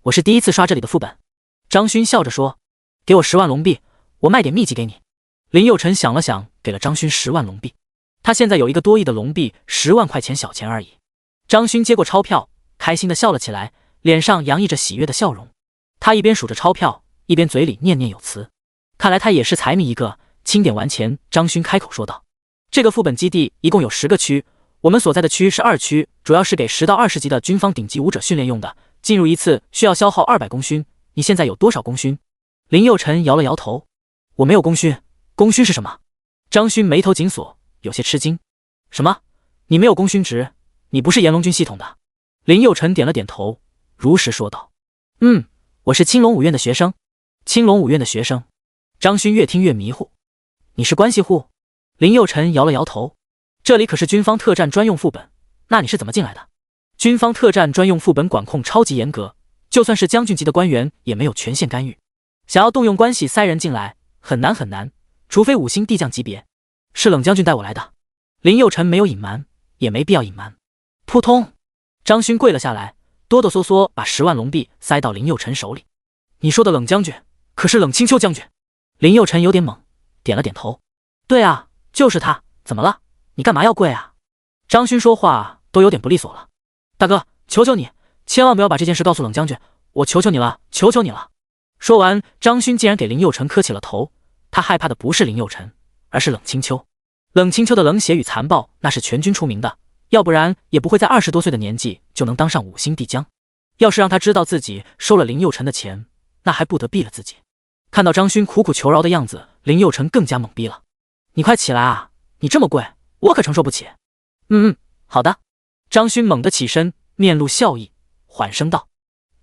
我是第一次刷这里的副本。”张勋笑着说：“给我10万龙币，我卖点秘籍给你。”林佑辰想了想，给了张勋10万龙币。他现在有1个多亿的龙币，10万块钱小钱而已。张勋接过钞票，开心的笑了起来，脸上洋溢着喜悦的笑容。他一边数着钞票，一边嘴里念念有词。看来他也是财迷一个。清点完钱，张勋开口说道：“这个副本基地一共有10个区，我们所在的区是2区，主要是给10到20级的军方顶级武者训练用的。进入一次需要消耗200功勋。你现在有多少功勋？”林佑辰摇了摇头：“我没有功勋。功勋是什么？”张勋眉头紧锁，有些吃惊：“什么？你没有功勋值？你不是炎龙军系统的？”林佑辰点了点头，如实说道：“我是青龙武院的学生。”青龙武院的学生？张勋越听越迷糊：“你是关系户？”林佑辰摇了摇头：“这里可是军方特战专用副本，那你是怎么进来的？”军方特战专用副本管控超级严格，就算是将军级的官员也没有权限干预。想要动用关系塞人进来，很难，除非5星地将级别。是冷将军带我来的。林佑辰没有隐瞒，也没必要隐瞒。扑通，张勋跪了下来，哆哆嗦嗦把10万龙币塞到林佑辰手里。“你说的冷将军，可是冷清秋将军？”林佑辰有点懵，点了点头：“对啊，就是他。怎么了？你干嘛要跪啊？”张勋说话都有点不利索了：“大哥，求求你，千万不要把这件事告诉冷将军，我求求你了，求求你了。”说完，张勋竟然给林佑辰磕起了头。他害怕的不是林佑辰，而是冷清秋。冷清秋的冷血与残暴，那是全军出名的，要不然也不会在20多岁的年纪就能当上5星帝将。要是让他知道自己收了林佑辰的钱，那还不得毙了自己。看到张勋苦苦求饶的样子，林佑辰更加懵逼了：“你快起来啊！你这么贵，我可承受不起。”“好的。”张勋猛地起身，面露笑意，缓声道：“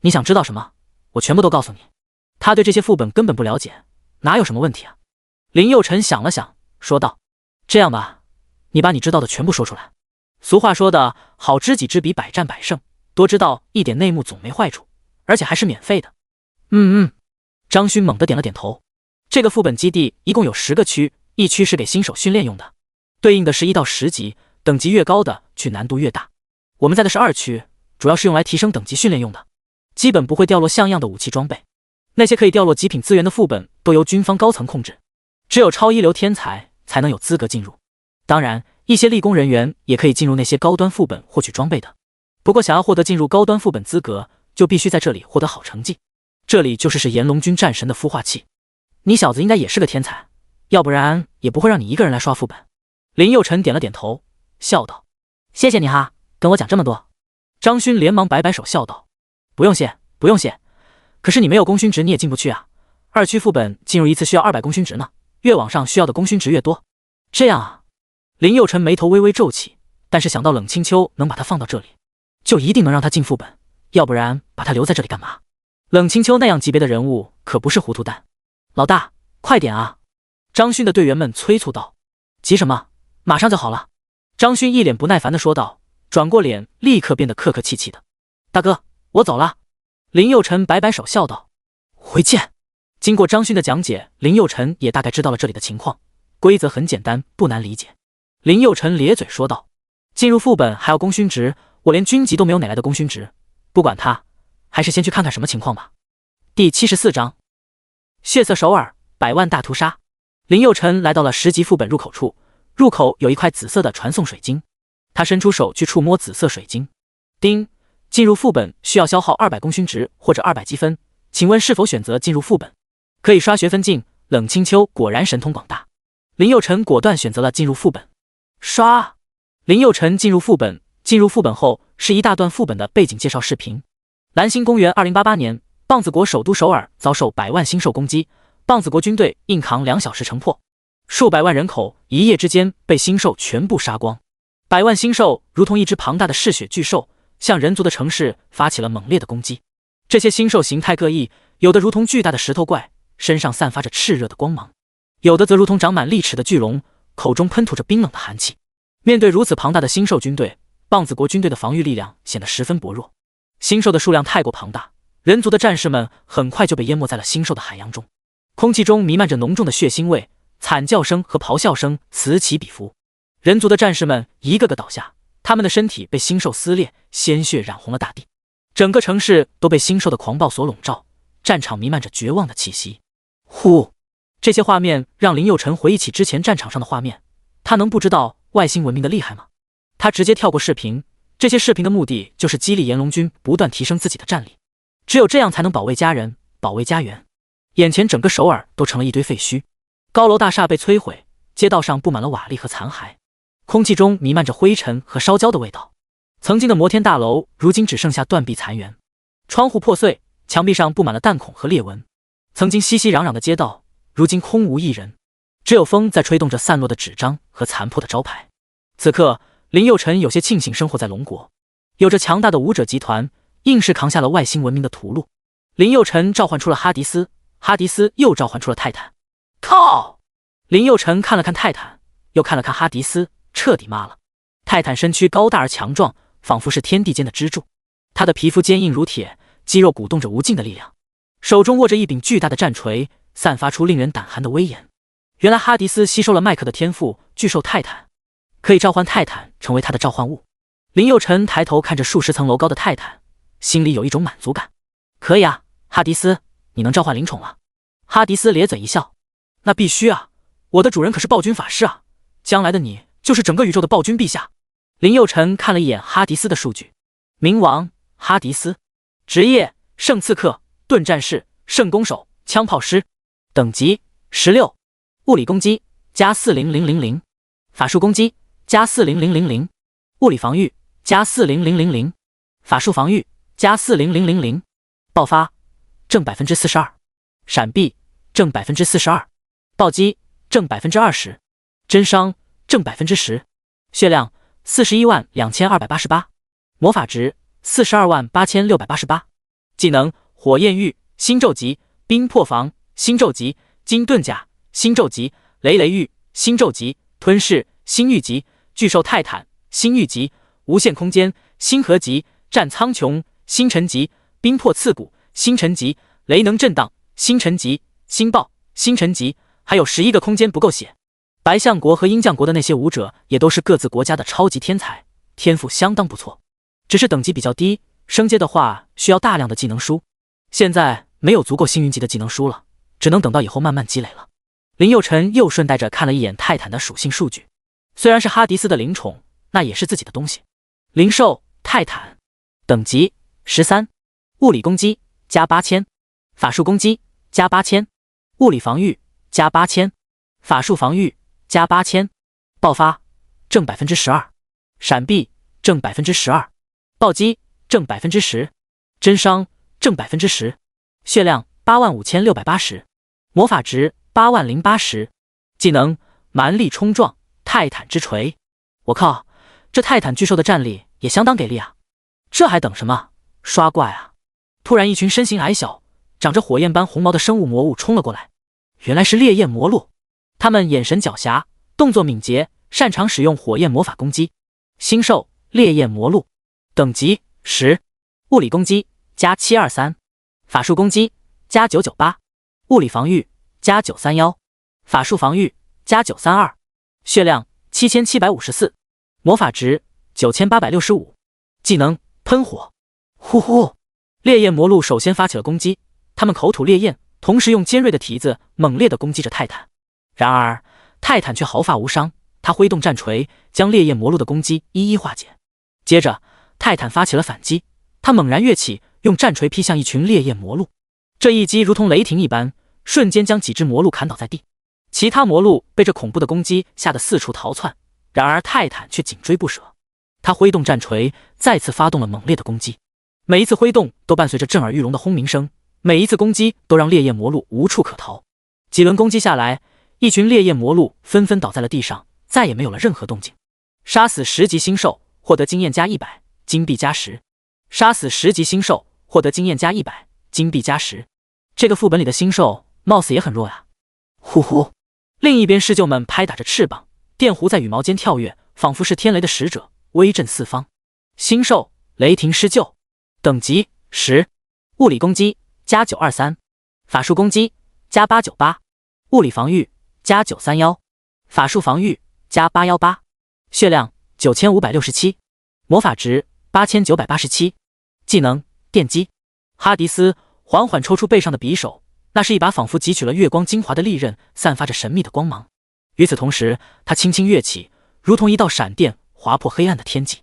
你想知道什么？我全部都告诉你。”他对这些副本根本不了解，哪有什么问题啊？林佑辰想了想，说道：“这样吧，你把你知道的全部说出来。俗话说的好，知己知彼，百战百胜，多知道一点内幕总没坏处，而且还是免费的。”“张勋猛地点了点头。这个副本基地一共有10个区，一区是给新手训练用的，对应的是1到10级，等级越高的区难度越大。我们在的是2区，主要是用来提升等级训练用的，基本不会掉落像样的武器装备。那些可以掉落极品资源的副本都由军方高层控制，只有超一流天才才能有资格进入。当然，一些立功人员也可以进入那些高端副本获取装备的。不过，想要获得进入高端副本资格，就必须在这里获得好成绩。这里就是炎龙军战神的孵化器。你小子应该也是个天才，要不然也不会让你一个人来刷副本。”林佑辰点了点头，笑道：“谢谢你哈，跟我讲这么多。”张勋连忙摆摆手笑道：“不用谢，不用谢。可是你没有功勋值，你也进不去啊。2区副本进入一次需要200功勋值呢，越往上需要的功勋值越多。”“这样啊。”林佑辰眉头微微皱起，但是想到冷清秋能把他放到这里，就一定能让他进副本，要不然把他留在这里干嘛？冷清秋那样级别的人物可不是糊涂蛋。老大，快点啊！张勋的队员们催促道。急什么？马上就好了。张勋一脸不耐烦地说道，转过脸立刻变得客客气气的。大哥，我走了。林佑辰摆摆手笑道。回见。经过张勋的讲解，林佑辰也大概知道了这里的情况，规则很简单，不难理解。林佑辰咧嘴说道，进入副本还要功勋值，我连军级都没有，哪来的功勋值？不管他，还是先去看看什么情况吧。第74章血色首尔100万大屠杀。林佑辰来到了10级副本入口处，入口有一块紫色的传送水晶，他伸出手去触摸紫色水晶。叮，进入副本需要消耗200功勋值或者200积分，请问是否选择进入副本？可以刷学分进。冷清秋果然神通广大，林佑辰果断选择了进入副本。刷！林佑辰进入副本，进入副本后是一大段副本的背景介绍视频。蓝星公园2088年，棒子国首都首尔遭受100万星兽攻击，棒子国军队硬扛2小时城破，数百万人口一夜之间被星兽全部杀光。100万星兽如同一只庞大的嗜血巨兽，向人族的城市发起了猛烈的攻击。这些星兽形态各异，有的如同巨大的石头怪，身上散发着炽热的光芒；有的则如同长满利齿的巨龙，口中喷吐着冰冷的寒气。面对如此庞大的星兽军队，棒子国军队的防御力量显得十分薄弱。星兽的数量太过庞大，人族的战士们很快就被淹没在了星兽的海洋中。空气中弥漫着浓重的血腥味，惨叫声和咆哮声此起彼伏。人族的战士们一个个倒下，他们的身体被星兽撕裂，鲜血染红了大地。整个城市都被星兽的狂暴所笼罩，战场弥漫着绝望的气息。呼！这些画面让林佑辰回忆起之前战场上的画面，他能不知道外星文明的厉害吗？他直接跳过视频，这些视频的目的就是激励炎龙军不断提升自己的战力，只有这样才能保卫家人，保卫家园。眼前整个首尔都成了一堆废墟，高楼大厦被摧毁，街道上布满了瓦砾和残骸，空气中弥漫着灰尘和烧焦的味道。曾经的摩天大楼如今只剩下断壁残垣，窗户破碎，墙壁上布满了弹孔和裂纹。曾经熙熙攘攘的街道如今空无一人，只有风在吹动着散落的纸张和残破的招牌。此刻林佑辰有些庆幸生活在龙国，有着强大的武者集团，硬是扛下了外星文明的屠戮。林佑辰召唤出了哈迪斯，哈迪斯又召唤出了泰坦。靠！林佑辰看了看泰坦，又看了看哈迪斯，彻底骂了。泰坦身躯高大而强壮，仿佛是天地间的支柱，他的皮肤坚硬如铁，肌肉鼓动着无尽的力量，手中握着一柄巨大的战锤，散发出令人胆寒的威严。原来哈迪斯吸收了麦克的天赋，巨兽泰坦，可以召唤泰坦成为他的召唤物。林佑辰抬头看着数十层楼高的泰坦，心里有一种满足感。可以啊，哈迪斯，你能召唤灵宠了。哈迪斯咧嘴一笑，那必须啊，我的主人可是暴君法师啊，将来的你就是整个宇宙的暴君陛下。林佑辰看了一眼哈迪斯的数据，冥王哈迪斯，职业圣刺客、盾战士、圣弓手、枪炮师，等级16，物理攻击加40000，法术攻击加40000，物理防御加40000，法术防御加40000，爆发正42%，闪避正42%，暴击正20%，真伤正10%，血量412288，魔法值428688，技能火焰玉星咒级，冰破防星咒级，金盾甲星咒级，雷雷玉星咒级，吞噬星域级，巨兽泰坦星域级，无限空间星河级，战苍穹星辰级，冰破刺骨星辰级，雷能震荡星辰级，星爆星辰级，还有11个空间不够写。白象国和鹰将国的那些武者也都是各自国家的超级天才，天赋相当不错，只是等级比较低，升阶的话需要大量的技能书，现在没有足够星云级的技能书了，只能等到以后慢慢积累了。林佑辰又顺带着看了一眼泰坦的属性数据，虽然是哈迪斯的灵宠，那也是自己的东西。灵兽泰坦，等级13，物理攻击加8000，法术攻击加8000，物理防御加8000，法术防御加8000，爆发正12%，闪避正12%，暴击正10%，真伤正10%，血量85680，魔法值80080，技能蛮力冲撞泰坦之锤！我靠，这泰坦巨兽的战力也相当给力啊！这还等什么？刷怪啊！突然，一群身形矮小、长着火焰般红毛的生物魔物冲了过来。原来是烈焰魔鹿，他们眼神狡黠，动作敏捷，擅长使用火焰魔法攻击。星兽烈焰魔鹿，等级10，物理攻击加723，法术攻击加998，物理防御加931，法术防御加932，血量7754，魔法值9865，技能喷火。呼呼！烈焰魔鹿首先发起了攻击，他们口吐烈焰，同时用尖锐的蹄子猛烈地攻击着泰坦。然而泰坦却毫发无伤，他挥动战锤，将烈焰魔鹿的攻击一一化解。接着泰坦发起了反击，他猛然跃起，用战锤劈向一群烈焰魔鹿。这一击如同雷霆一般，瞬间将几只魔鹿砍倒在地。其他魔鹿被这恐怖的攻击吓得四处逃窜，然而泰坦却紧追不舍。他挥动战锤，再次发动了猛烈的攻击。每一次挥动都伴随着震耳欲聋的轰鸣声，每一次攻击都让烈焰魔鹿无处可逃。几轮攻击下来，一群烈焰魔鹿纷纷倒在了地上，再也没有了任何动静。杀死10级星兽，获得经验加100，金币加10。杀死10级星兽，获得经验加100，金币加10。这个副本里的星兽貌似也很弱呀。呼呼！另一边狮鹫们拍打着翅膀，电弧在羽毛间跳跃，仿佛是天雷的使者，威震四方。星兽雷霆狮鹫，等级10，物理攻击加923，法术攻击加898，物理防御加931，法术防御加818，血量9567，魔法值8987，技能电击。哈迪斯缓缓抽出背上的匕首，那是一把仿佛汲取了月光精华的利刃，散发着神秘的光芒。与此同时，他轻轻跃起，如同一道闪电，划破黑暗的天际。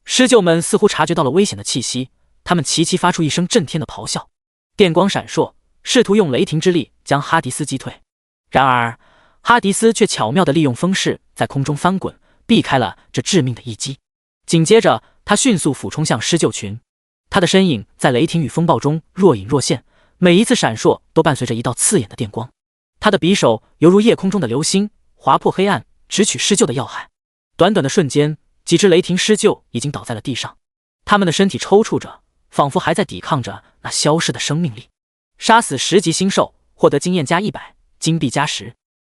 狮鹫们似乎察觉到了危险的气息，他们齐齐发出一声震天的咆哮，电光闪烁，试图用雷霆之力将哈迪斯击退。然而哈迪斯却巧妙地利用风势在空中翻滚，避开了这致命的一击。紧接着他迅速俯冲向狮鹫群，他的身影在雷霆与风暴中若隐若现，每一次闪烁都伴随着一道刺眼的电光。他的匕首犹如夜空中的流星，划破黑暗，直取狮鹫的要害。短短的瞬间，几只雷霆狮鹫已经倒在了地上，他们的身体抽搐着，仿佛还在抵抗着那消失的生命力。杀死10级星兽，获得经验加100，金币加10。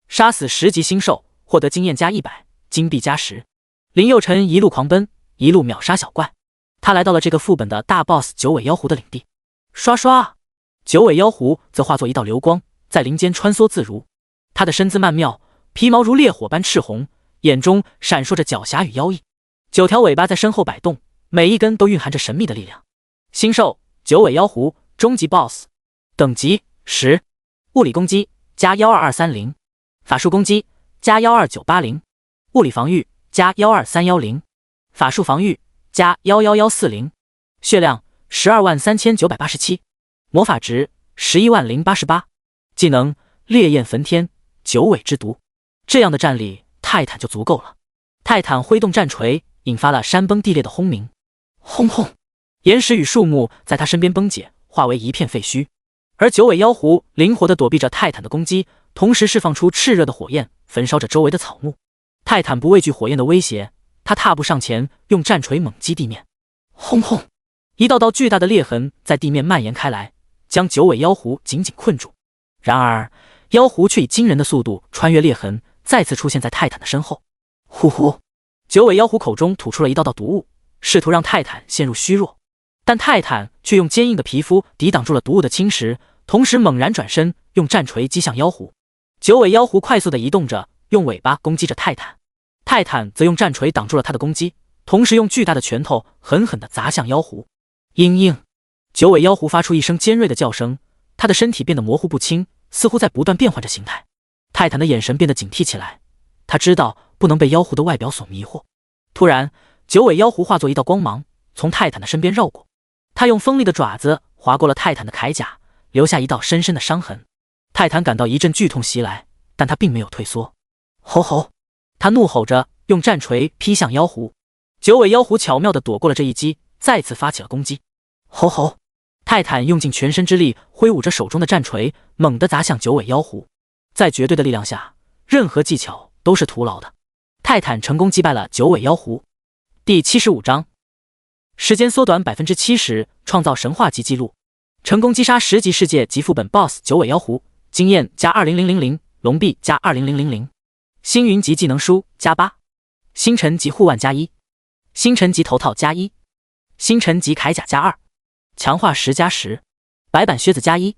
杀死10级星兽，获得经验加100，金币加10。林佑辰一路狂奔，一路秒杀小怪。他来到了这个副本的大 boss 九尾妖狐的领地。刷刷，九尾妖狐则化作一道流光，在林间穿梭自如。他的身姿曼妙，皮毛如烈火般赤红，眼中闪烁着狡黠与妖异。9条尾巴在身后摆动，每一根都蕴含着神秘的力量。星兽九尾妖狐终极 BOSS， 等级10，物理攻击加12230，法术攻击加12980，物理防御加12310，法术防御加11140，血量123987，魔法值110088，技能烈焰焚天，九尾之毒。这样的战力，泰坦就足够了。泰坦挥动战锤，引发了山崩地裂的轰鸣。轰轰！岩石与树木在他身边崩解，化为一片废墟。而九尾妖狐灵活地躲避着泰坦的攻击，同时释放出炽热的火焰，焚烧着周围的草木。泰坦不畏惧火焰的威胁，他踏步上前，用战锤猛击地面。轰轰！一道道巨大的裂痕在地面蔓延开来，将九尾妖狐紧紧困住。然而妖狐却以惊人的速度穿越裂痕，再次出现在泰坦的身后。呼呼！九尾妖狐口中吐出了一道道毒雾，试图让泰坦陷入虚弱。但泰坦却用坚硬的皮肤抵挡住了毒物的侵蚀，同时猛然转身，用战锤击向妖狐。九尾妖狐快速地移动着，用尾巴攻击着泰坦。泰坦则用战锤挡住了他的攻击，同时用巨大的拳头狠狠地砸向妖狐。嘤嘤！九尾妖狐发出一声尖锐的叫声，他的身体变得模糊不清，似乎在不断变换着形态。泰坦的眼神变得警惕起来，他知道不能被妖狐的外表所迷惑。突然，九尾妖狐化作一道光芒，从泰坦的身边绕过。他用锋利的爪子划过了泰坦的铠甲，留下一道深深的伤痕。泰坦感到一阵剧痛袭来，但他并没有退缩。吼吼！他怒吼着，用战锤劈向妖狐。九尾妖狐巧妙地躲过了这一击，再次发起了攻击。吼吼！泰坦用尽全身之力，挥舞着手中的战锤，猛地砸向九尾妖狐。在绝对的力量下，任何技巧都是徒劳的。泰坦成功击败了九尾妖狐。第75章，时间缩短70%，创造神话级纪录，成功击杀10级世界级副本 BOSS 九尾妖狐，经验加20000，龙币加20000，星云级技能书加8，星辰级护腕加1，星辰级头套加1，星辰级铠甲加2，强化10加10，白板靴子加1，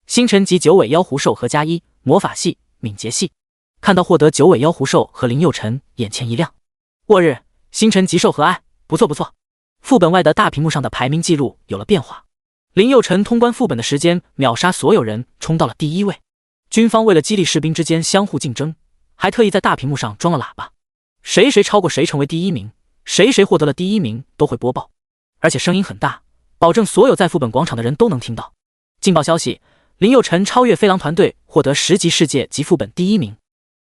星辰级九尾妖狐兽和加1，魔法系、敏捷系。看到获得九尾妖狐兽和林佑辰，眼前一亮。我日，星辰级兽和爱，不错不错。副本外的大屏幕上的排名记录有了变化，林佑辰通关副本的时间秒杀所有人，冲到了第1位。军方为了激励士兵之间相互竞争，还特意在大屏幕上装了喇叭，谁超过谁成为第1名，谁获得了第1名都会播报，而且声音很大，保证所有在副本广场的人都能听到。劲爆消息，林佑辰超越飞狼团队，获得10级世界级副本第1名。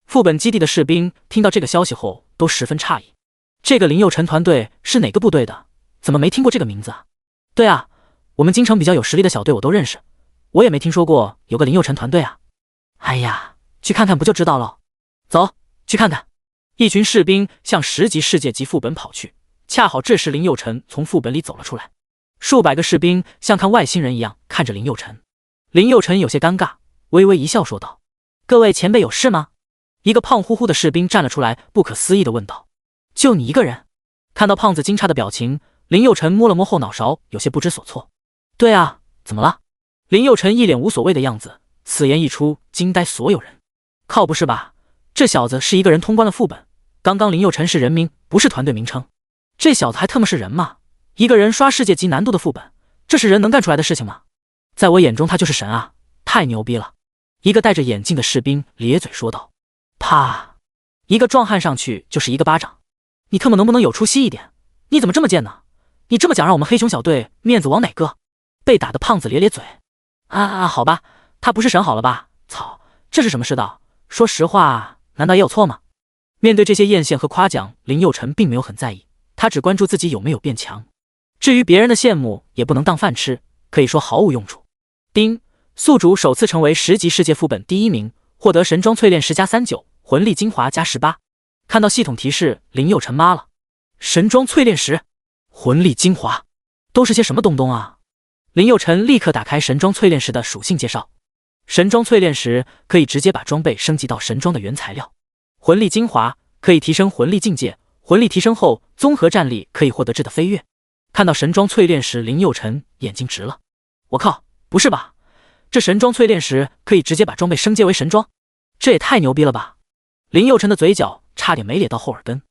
副本基地的士兵听到这个消息后都十分诧异，这个林佑辰团队是哪个部队的？怎么没听过这个名字啊？对啊，我们京城比较有实力的小队我都认识，我也没听说过有个林佑辰团队啊。哎呀，去看看不就知道了。走，去看看。一群士兵向10级世界级副本跑去，恰好这时林佑辰从副本里走了出来，数百个士兵像看外星人一样看着林佑辰。林佑辰有些尴尬，微微一笑说道：各位前辈有事吗？一个胖乎乎的士兵站了出来，不可思议地问道：就你一个人？看到胖子惊诧的表情，林佑辰摸了摸后脑勺，有些不知所措。对啊，怎么了？林佑辰一脸无所谓的样子，此言一出，惊呆所有人。靠，不是吧？这小子是一个人通关了副本，刚刚林佑辰是人名，不是团队名称。这小子还特么是人吗？一个人刷世界级难度的副本，这是人能干出来的事情吗？在我眼中他就是神啊，太牛逼了。一个戴着眼镜的士兵咧嘴说道。啪！一个壮汉上去就是一个巴掌。你特么能不能有出息一点？你怎么这么贱呢？你这么讲让我们黑熊小队面子往哪搁？被打的胖子咧咧嘴。好吧，他不是神好了吧？操，这是什么世道？说实话，难道也有错吗？面对这些艳羡和夸奖，林佑辰并没有很在意，他只关注自己有没有变强。至于别人的羡慕，也不能当饭吃，可以说毫无用处。丁，宿主首次成为10级世界副本第1名，获得神装淬炼10加39，魂力精华加18。看到系统提示，林佑辰妈了，神装淬炼10，魂力精华，都是些什么东东啊？林佑辰立刻打开神装淬炼10的属性介绍。神装淬炼10可以直接把装备升级到神装的原材料。魂力精华可以提升魂力境界，魂力提升后综合战力可以获得质的飞跃。看到神装淬炼10，林佑辰眼睛直了。我靠，不是吧？这神装淬炼10可以直接把装备升阶为神装，这也太牛逼了吧！林佑辰的嘴角差点没咧到后耳根。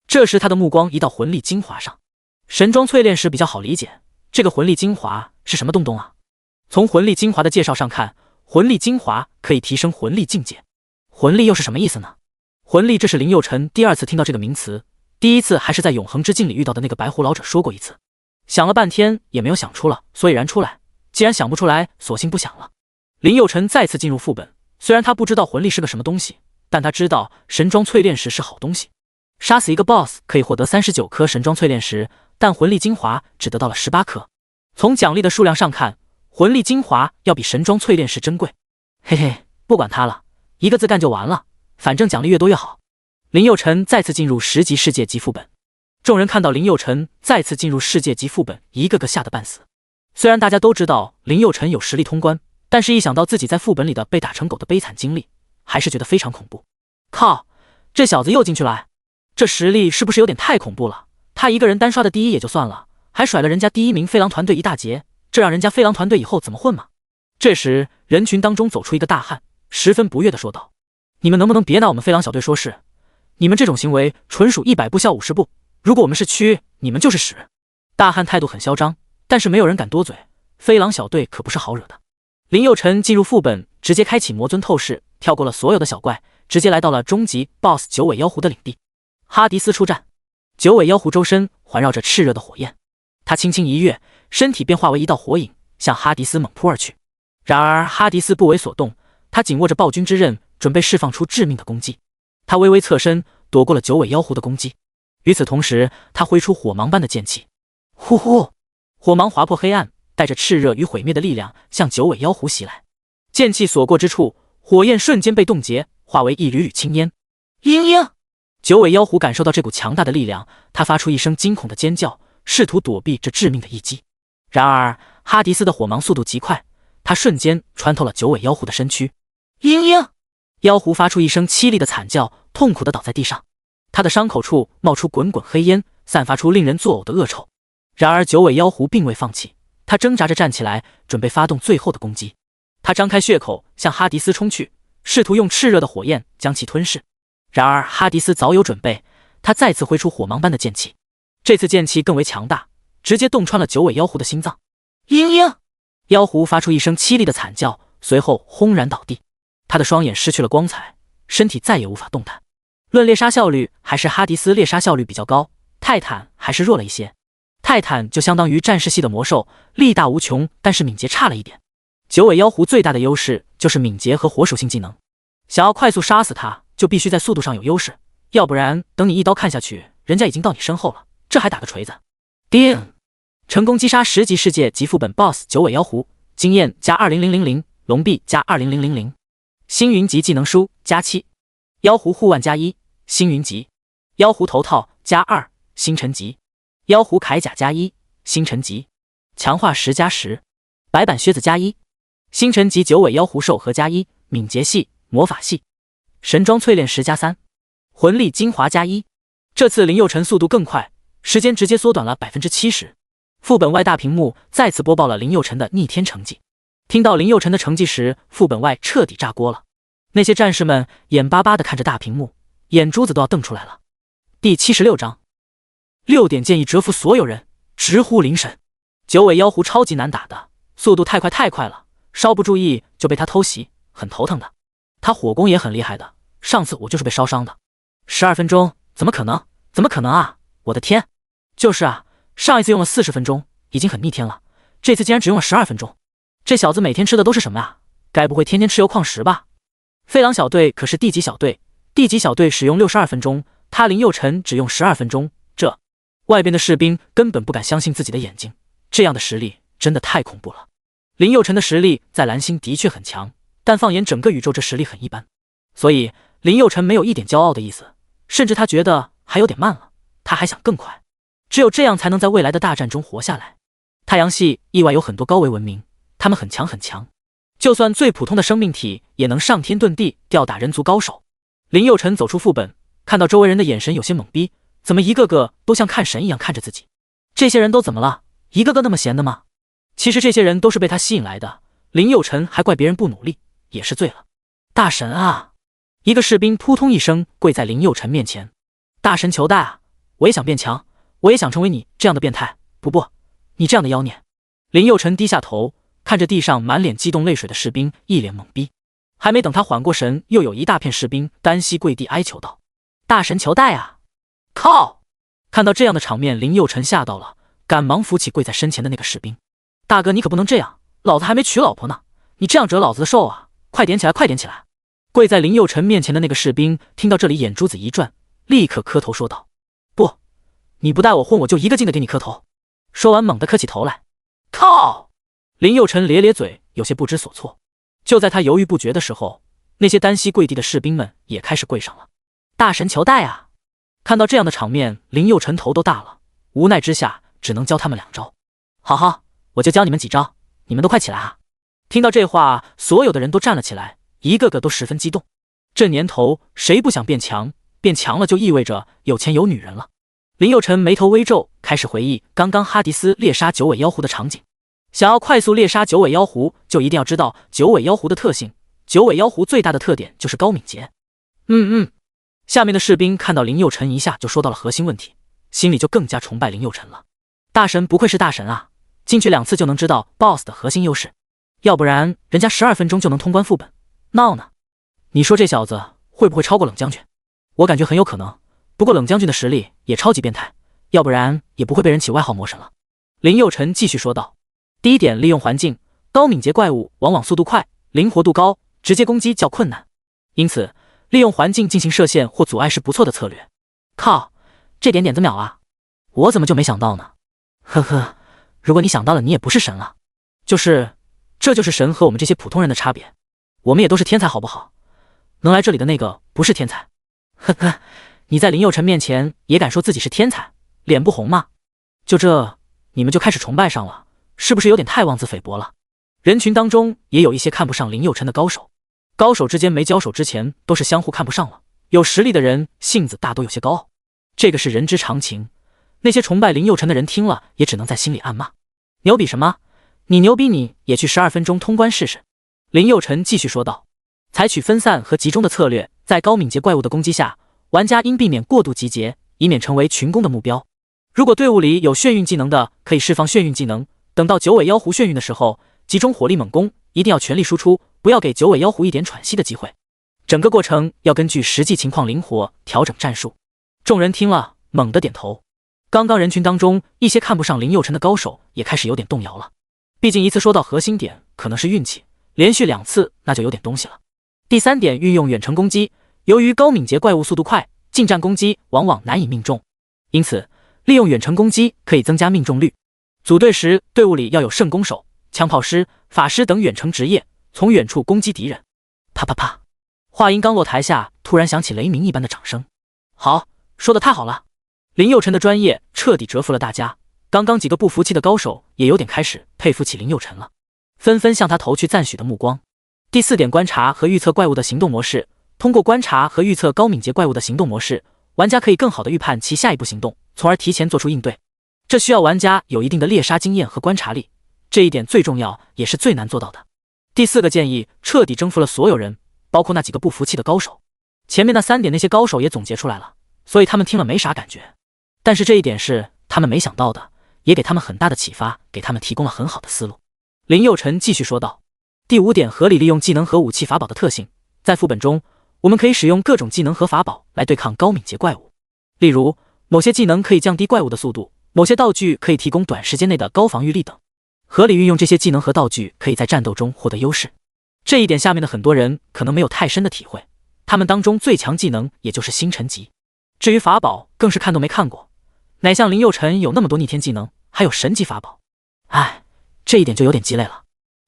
这时他的目光移到魂力精华上。神装淬炼10比较好理解，这个魂力精华是什么东东啊？从魂力精华的介绍上看，魂力精华可以提升魂力境界。魂力又是什么意思呢？魂力，这是林佑辰第2次听到这个名词，第1次还是在永恒之境里遇到的那个白胡老者说过一次。想了半天也没有想出了，所以然出来。既然想不出来，索性不想了。林佑辰再次进入副本，虽然他不知道魂力是个什么东西，但他知道神装淬炼10是好东西。杀死一个 BOSS 可以获得39颗神装淬炼10，但魂力精华只得到了18颗。从奖励的数量上看，魂力精华要比神装淬炼10珍贵。嘿嘿，不管他了，一个字干就完了，反正奖励越多越好。林佑辰再次进入10级世界级副本，众人看到林佑辰再次进入世界级副本，一个个吓得半死。虽然大家都知道林佑辰有实力通关，但是一想到自己在副本里的被打成狗的悲惨经历，还是觉得非常恐怖。靠，这小子又进去了，这实力是不是有点太恐怖了？他一个人单刷的第1也就算了，还甩了人家第1名飞狼团队一大截，这让人家飞狼团队以后怎么混嘛？这时人群当中走出一个大汉，十分不悦地说道：你们能不能别拿我们飞狼小队说事？你们这种行为纯属100步笑50步，如果我们是蛆，你们就是屎。大汉态度很嚣张，但是没有人敢多嘴，飞狼小队可不是好惹的。林佑辰进入副本，直接开启魔尊透视，跳过了所有的小怪，直接来到了终极 BOSS 九尾妖狐的领地。哈迪斯出战，九尾妖狐周身环绕着炽热的火焰，他轻轻一跃，身体便化为一道火影，向哈迪斯猛扑而去。然而哈迪斯不为所动，他紧握着暴君之刃，准备释放出致命的攻击。他微微侧身，躲过了九尾妖狐的攻击。与此同时，他挥出火芒般的剑气，呼呼，火芒划破黑暗，带着炽热与毁灭的力量向九尾妖狐袭来。剑气所过之处，火焰瞬间被冻结，化为一缕缕青烟。嘤嘤，九尾妖狐感受到这股强大的力量，他发出一声惊恐的尖叫，试图躲避这致命的一击。然而哈迪斯的火芒速度极快，他瞬间穿透了九尾妖狐的身躯。嘤嘤！妖狐发出一声凄厉的惨叫，痛苦地倒在地上。他的伤口处冒出滚滚黑烟，散发出令人作呕的恶臭。然而九尾妖狐并未放弃，他挣扎着站起来，准备发动最后的攻击。他张开血口向哈迪斯冲去，试图用炽热的火焰将其吞噬。然而哈迪斯早有准备，他再次挥出火芒般的剑气。这次剑气更为强大，直接洞穿了九尾妖狐的心脏。嘤嘤！妖狐发出一声凄厉的惨叫，随后轰然倒地。他的双眼失去了光彩，身体再也无法动弹。论猎杀效率，还是哈迪斯猎杀效率比较高，泰坦还是弱了一些。泰坦就相当于战士系的魔兽，力大无穷，但是敏捷差了一点。九尾妖狐最大的优势就是敏捷和火属性技能，想要快速杀死它，就必须在速度上有优势，要不然等你一刀看下去，人家已经到你身后了，这还打个锤子。叮！成功击杀10级世界级副本 BOSS 九尾妖狐，经验加20000，龙币加20000，星云级技能书加7，妖狐护腕加1，星云级，妖狐头套加2，星辰级，妖狐铠甲加1，星辰级，强化10加10，白板靴子加1，星辰级九尾妖狐兽核加1，敏捷系，魔法系，神装淬炼10加3，魂力精华加1。这次林佑辰速度更快，时间直接缩短了70%。副本外大屏幕再次播报了林佑辰的逆天成绩。听到林佑辰的成绩时，副本外彻底炸锅了。那些战士们眼巴巴地看着大屏幕，眼珠子都要瞪出来了。第76章，6点建议折服所有人，直呼灵神。九尾妖狐超级难打的，速度太快了，稍不注意就被他偷袭，很头疼的。他火攻也很厉害的，上次我就是被烧伤的。12分钟，怎么可能？怎么可能啊！我的天！就是啊，上一次用了40分钟，已经很逆天了，这次竟然只用了12分钟。这小子每天吃的都是什么啊？该不会天天吃油矿石吧？飞狼小队可是地级小队，地级小队使用62分钟，他林佑辰只用12分钟，这外边的士兵根本不敢相信自己的眼睛，这样的实力真的太恐怖了。林佑辰的实力在蓝星的确很强，但放眼整个宇宙，这实力很一般，所以林佑辰没有一点骄傲的意思，甚至他觉得还有点慢了，他还想更快，只有这样才能在未来的大战中活下来。太阳系意外有很多高维文明，他们很强，就算最普通的生命体也能上天遁地，吊打人族高手。林佑辰走出副本，看到周围人的眼神有些懵逼，怎么一个个都像看神一样看着自己？这些人都怎么了？一个个那么闲的吗？其实这些人都是被他吸引来的，林佑辰还怪别人不努力，也是醉了。大神啊！一个士兵扑通一声跪在林佑辰面前，大神求大啊！我也想变强，我也想成为你这样的变态，不，你这样的妖孽。林佑辰低下头，看着地上满脸激动泪水的士兵，一脸懵逼。还没等他缓过神，又有一大片士兵单膝跪地哀求道：大神求大啊！靠！看到这样的场面，林佑辰吓到了，赶忙扶起跪在身前的那个士兵。大哥，你可不能这样，老子还没娶老婆呢，你这样折老子的寿啊！快点起来，快点起来！跪在林佑辰面前的那个士兵听到这里，眼珠子一转，立刻磕头说道：不，你不带我混，我就一个劲的给你磕头。说完猛地磕起头来。靠！林佑辰咧咧嘴，有些不知所措。就在他犹豫不决的时候，那些单膝跪地的士兵们也开始跪上了。大神求大啊！看到这样的场面，林佑辰头都大了，无奈之下只能教他们2招。好，我就教你们几招，你们都快起来啊！听到这话，所有的人都站了起来，一个个都十分激动。这年头谁不想变强？变强了就意味着有钱有女人了。林佑辰眉头微皱，开始回忆刚刚哈迪斯猎杀九尾妖狐的场景。想要快速猎杀九尾妖狐，就一定要知道九尾妖狐的特性。九尾妖狐最大的特点就是高敏捷。下面的士兵看到林佑辰一下就说到了核心问题，心里就更加崇拜林佑辰了。大神不愧是大神啊，进去2次就能知道 BOSS 的核心优势，要不然人家12分钟就能通关副本，闹呢。你说这小子会不会超过冷将军？我感觉很有可能，不过冷将军的实力也超级变态，要不然也不会被人起外号魔神了。林佑辰继续说道：第一点，利用环境，高敏捷怪物往往速度快，灵活度高，直接攻击较困难，因此利用环境进行射线或阻碍是不错的策略。靠，这点点子秒啊，我怎么就没想到呢？呵呵，如果你想到了，你也不是神了。这就是神和我们这些普通人的差别，我们也都是天才好不好？能来这里的那个不是天才。呵呵，你在林佑辰面前也敢说自己是天才，脸不红吗？就这，你们就开始崇拜上了，是不是有点太妄自菲薄了？人群当中也有一些看不上林佑辰的高手，高手之间没交手之前都是相互看不上了，有实力的人性子大多有些高傲，这个是人之常情。那些崇拜林佑辰的人听了也只能在心里暗骂，牛比什么？你牛逼你也去12分钟通关试试。林佑辰继续说道，采取分散和集中的策略，在高敏捷怪物的攻击下，玩家应避免过度集结，以免成为群攻的目标。如果队伍里有眩晕技能的，可以释放眩晕技能，等到九尾妖狐眩晕的时候，集中火力猛攻，一定要全力输出，不要给九尾妖狐一点喘息的机会。整个过程要根据实际情况灵活调整战术。众人听了猛地点头。刚刚人群当中一些看不上林佑辰的高手也开始有点动摇了，毕竟一次说到核心点可能是运气，连续2次那就有点东西了。第3点，运用远程攻击。由于高敏捷怪物速度快，近战攻击往往难以命中，因此利用远程攻击可以增加命中率。组队时，队伍里要有圣弓手、枪炮师、法师等远程职业，从远处攻击敌人。啪啪啪！话音刚落，台下突然响起雷鸣一般的掌声。好，说得太好了！林佑辰的专业彻底折服了大家，刚刚几个不服气的高手也有点开始佩服起林佑辰了，纷纷向他投去赞许的目光。第4点，观察和预测怪物的行动模式。通过观察和预测高敏捷怪物的行动模式，玩家可以更好地预判其下一步行动，从而提前做出应对。这需要玩家有一定的猎杀经验和观察力，这一点最重要也是最难做到的。第4个建议彻底征服了所有人，包括那几个不服气的高手。前面那3点那些高手也总结出来了，所以他们听了没啥感觉。但是这一点是他们没想到的，也给他们很大的启发，给他们提供了很好的思路。林佑辰继续说道，第5点，合理利用技能和武器法宝的特性。在副本中，我们可以使用各种技能和法宝来对抗高敏捷怪物，例如某些技能可以降低怪物的速度，某些道具可以提供短时间内的高防御力等。合理运用这些技能和道具，可以在战斗中获得优势。这一点下面的很多人可能没有太深的体会，他们当中最强技能也就是星辰级，至于法宝更是看都没看过，哪像林佑辰有那么多逆天技能，还有神级法宝。唉，这一点就有点鸡肋了，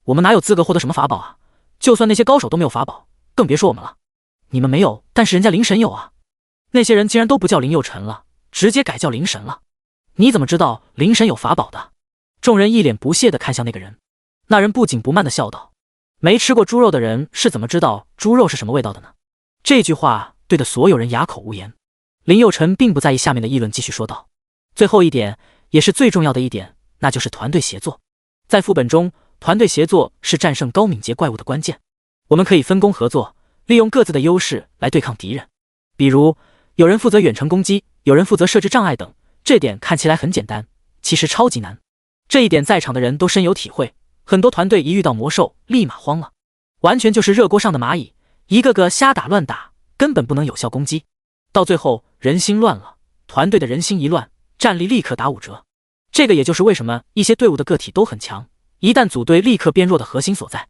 我们哪有资格获得什么法宝啊？就算那些高手都没有法宝，更别说我们了。你们没有，但是人家灵神有啊。那些人竟然都不叫林佑辰了，直接改叫灵神了。你怎么知道灵神有法宝的？众人一脸不屑地看向那个人，那人不紧不慢地笑道，没吃过猪肉的人是怎么知道猪肉是什么味道的呢？这句话对得所有人哑口无言。林佑辰并不在意下面的议论，继续说道，最后一点也是最重要的一点，那就是团队协作。在副本中，团队协作是战胜高敏捷怪物的关键。我们可以分工合作，利用各自的优势来对抗敌人。比如有人负责远程攻击，有人负责设置障碍等，这点看起来很简单，其实超级难。这一点在场的人都深有体会，很多团队一遇到魔兽立马慌了，完全就是热锅上的蚂蚁，一个个瞎打乱打，根本不能有效攻击。到最后人心乱了，团队的人心一乱，战力立刻打5折。这个也就是为什么一些队伍的个体都很强，一旦组队立刻变弱的核心所在。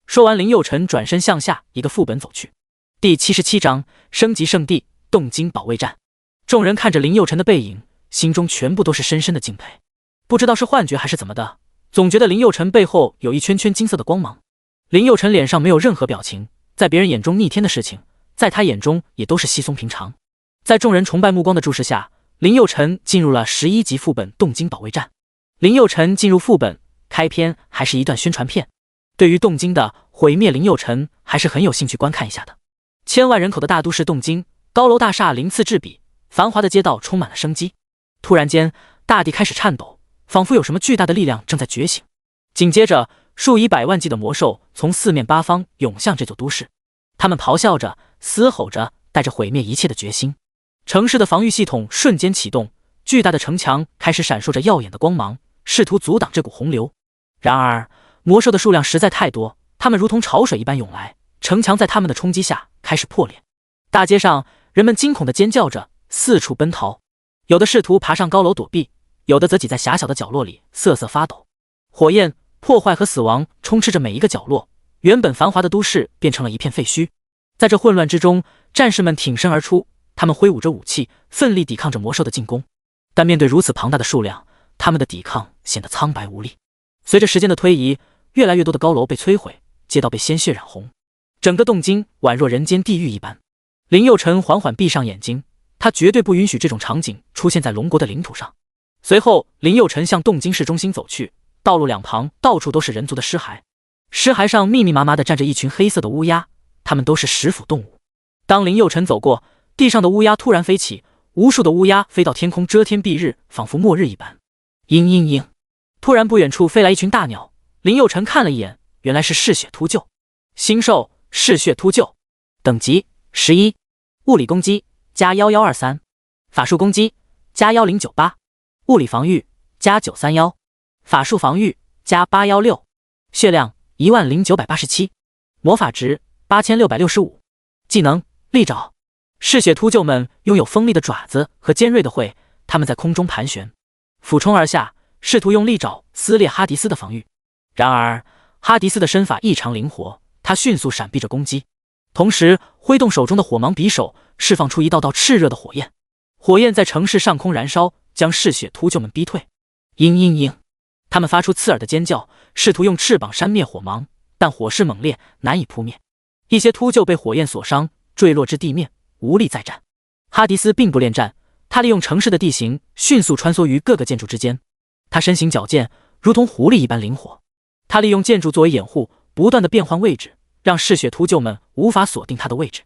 说完，林佑辰转身向下一个副本走去。第77章升级圣地动金保卫战。众人看着林佑辰的背影，心中全部都是深深的敬佩。不知道是幻觉还是怎么的，总觉得林佑辰背后有一圈圈金色的光芒。林佑辰脸上没有任何表情，在别人眼中逆天的事情，在他眼中也都是稀松平常。在众人崇拜目光的注视下，林佑辰进入了11级副本动金保卫战。林佑辰进入副本，开篇还是一段宣传片。对于动金的毁灭，林佑辰还是很有兴趣观看一下的。千万人口的大都市动金，高楼大厦鳞次栉比，繁华的街道充满了生机。突然间，大地开始颤抖，仿佛有什么巨大的力量正在觉醒。紧接着，数以百万计的魔兽从四面八方涌向这座都市，他们咆哮着，嘶吼着，带着毁灭一切的决心。城市的防御系统瞬间启动，巨大的城墙开始闪烁着耀眼的光芒，试图阻挡这股洪流。然而魔兽的数量实在太多，他们如同潮水一般涌来，城墙在他们的冲击下开始破裂。大街上人们惊恐地尖叫着，四处奔逃，有的试图爬上高楼躲避，有的则挤在狭小的角落里瑟瑟发抖。火焰、破坏和死亡充斥着每一个角落，原本繁华的都市变成了一片废墟。在这混乱之中，战士们挺身而出，他们挥舞着武器，奋力抵抗着魔兽的进攻。但面对如此庞大的数量，他们的抵抗显得苍白无力。随着时间的推移，越来越多的高楼被摧毁，街道被鲜血染红，整个动金宛若人间地狱一般。林佑辰缓缓闭上眼睛，他绝对不允许这种场景出现在龙国的领土上。随后，林佑辰向动京市中心走去，道路两旁到处都是人族的尸骸，尸骸上密密麻麻地站着一群黑色的乌鸦，它们都是食腐动物。当林佑辰走过，地上的乌鸦突然飞起，无数的乌鸦飞到天空，遮天蔽日，仿佛末日一般。嘤嘤嘤！突然，不远处飞来一群大鸟。林佑辰看了一眼，原来是嗜血秃鹫。星兽嗜血秃鹫，等级11，物理攻击加1123，法术攻击加1098，物理防御加931，法术防御加816，血量10987，魔法值8665，技能利爪。嗜血秃鹫们拥有锋利的爪子和尖锐的喙，它们在空中盘旋，俯冲而下，试图用利爪撕裂哈迪斯的防御。然而，哈迪斯的身法异常灵活，他迅速闪避着攻击，同时挥动手中的火芒匕首，释放出一道道炽热的火焰。火焰在城市上空燃烧，将嗜血秃鹫们逼退。嘤嘤嘤！他们发出刺耳的尖叫，试图用翅膀扇灭火芒，但火势猛烈，难以扑灭。一些秃鹫被火焰所伤，坠落至地面，无力再战。哈迪斯并不恋战，他利用城市的地形迅速穿梭于各个建筑之间。他身形矫健，如同狐狸一般灵活。他利用建筑作为掩护，不断的变换位置，让嗜血秃鹫们无法锁定他的位置。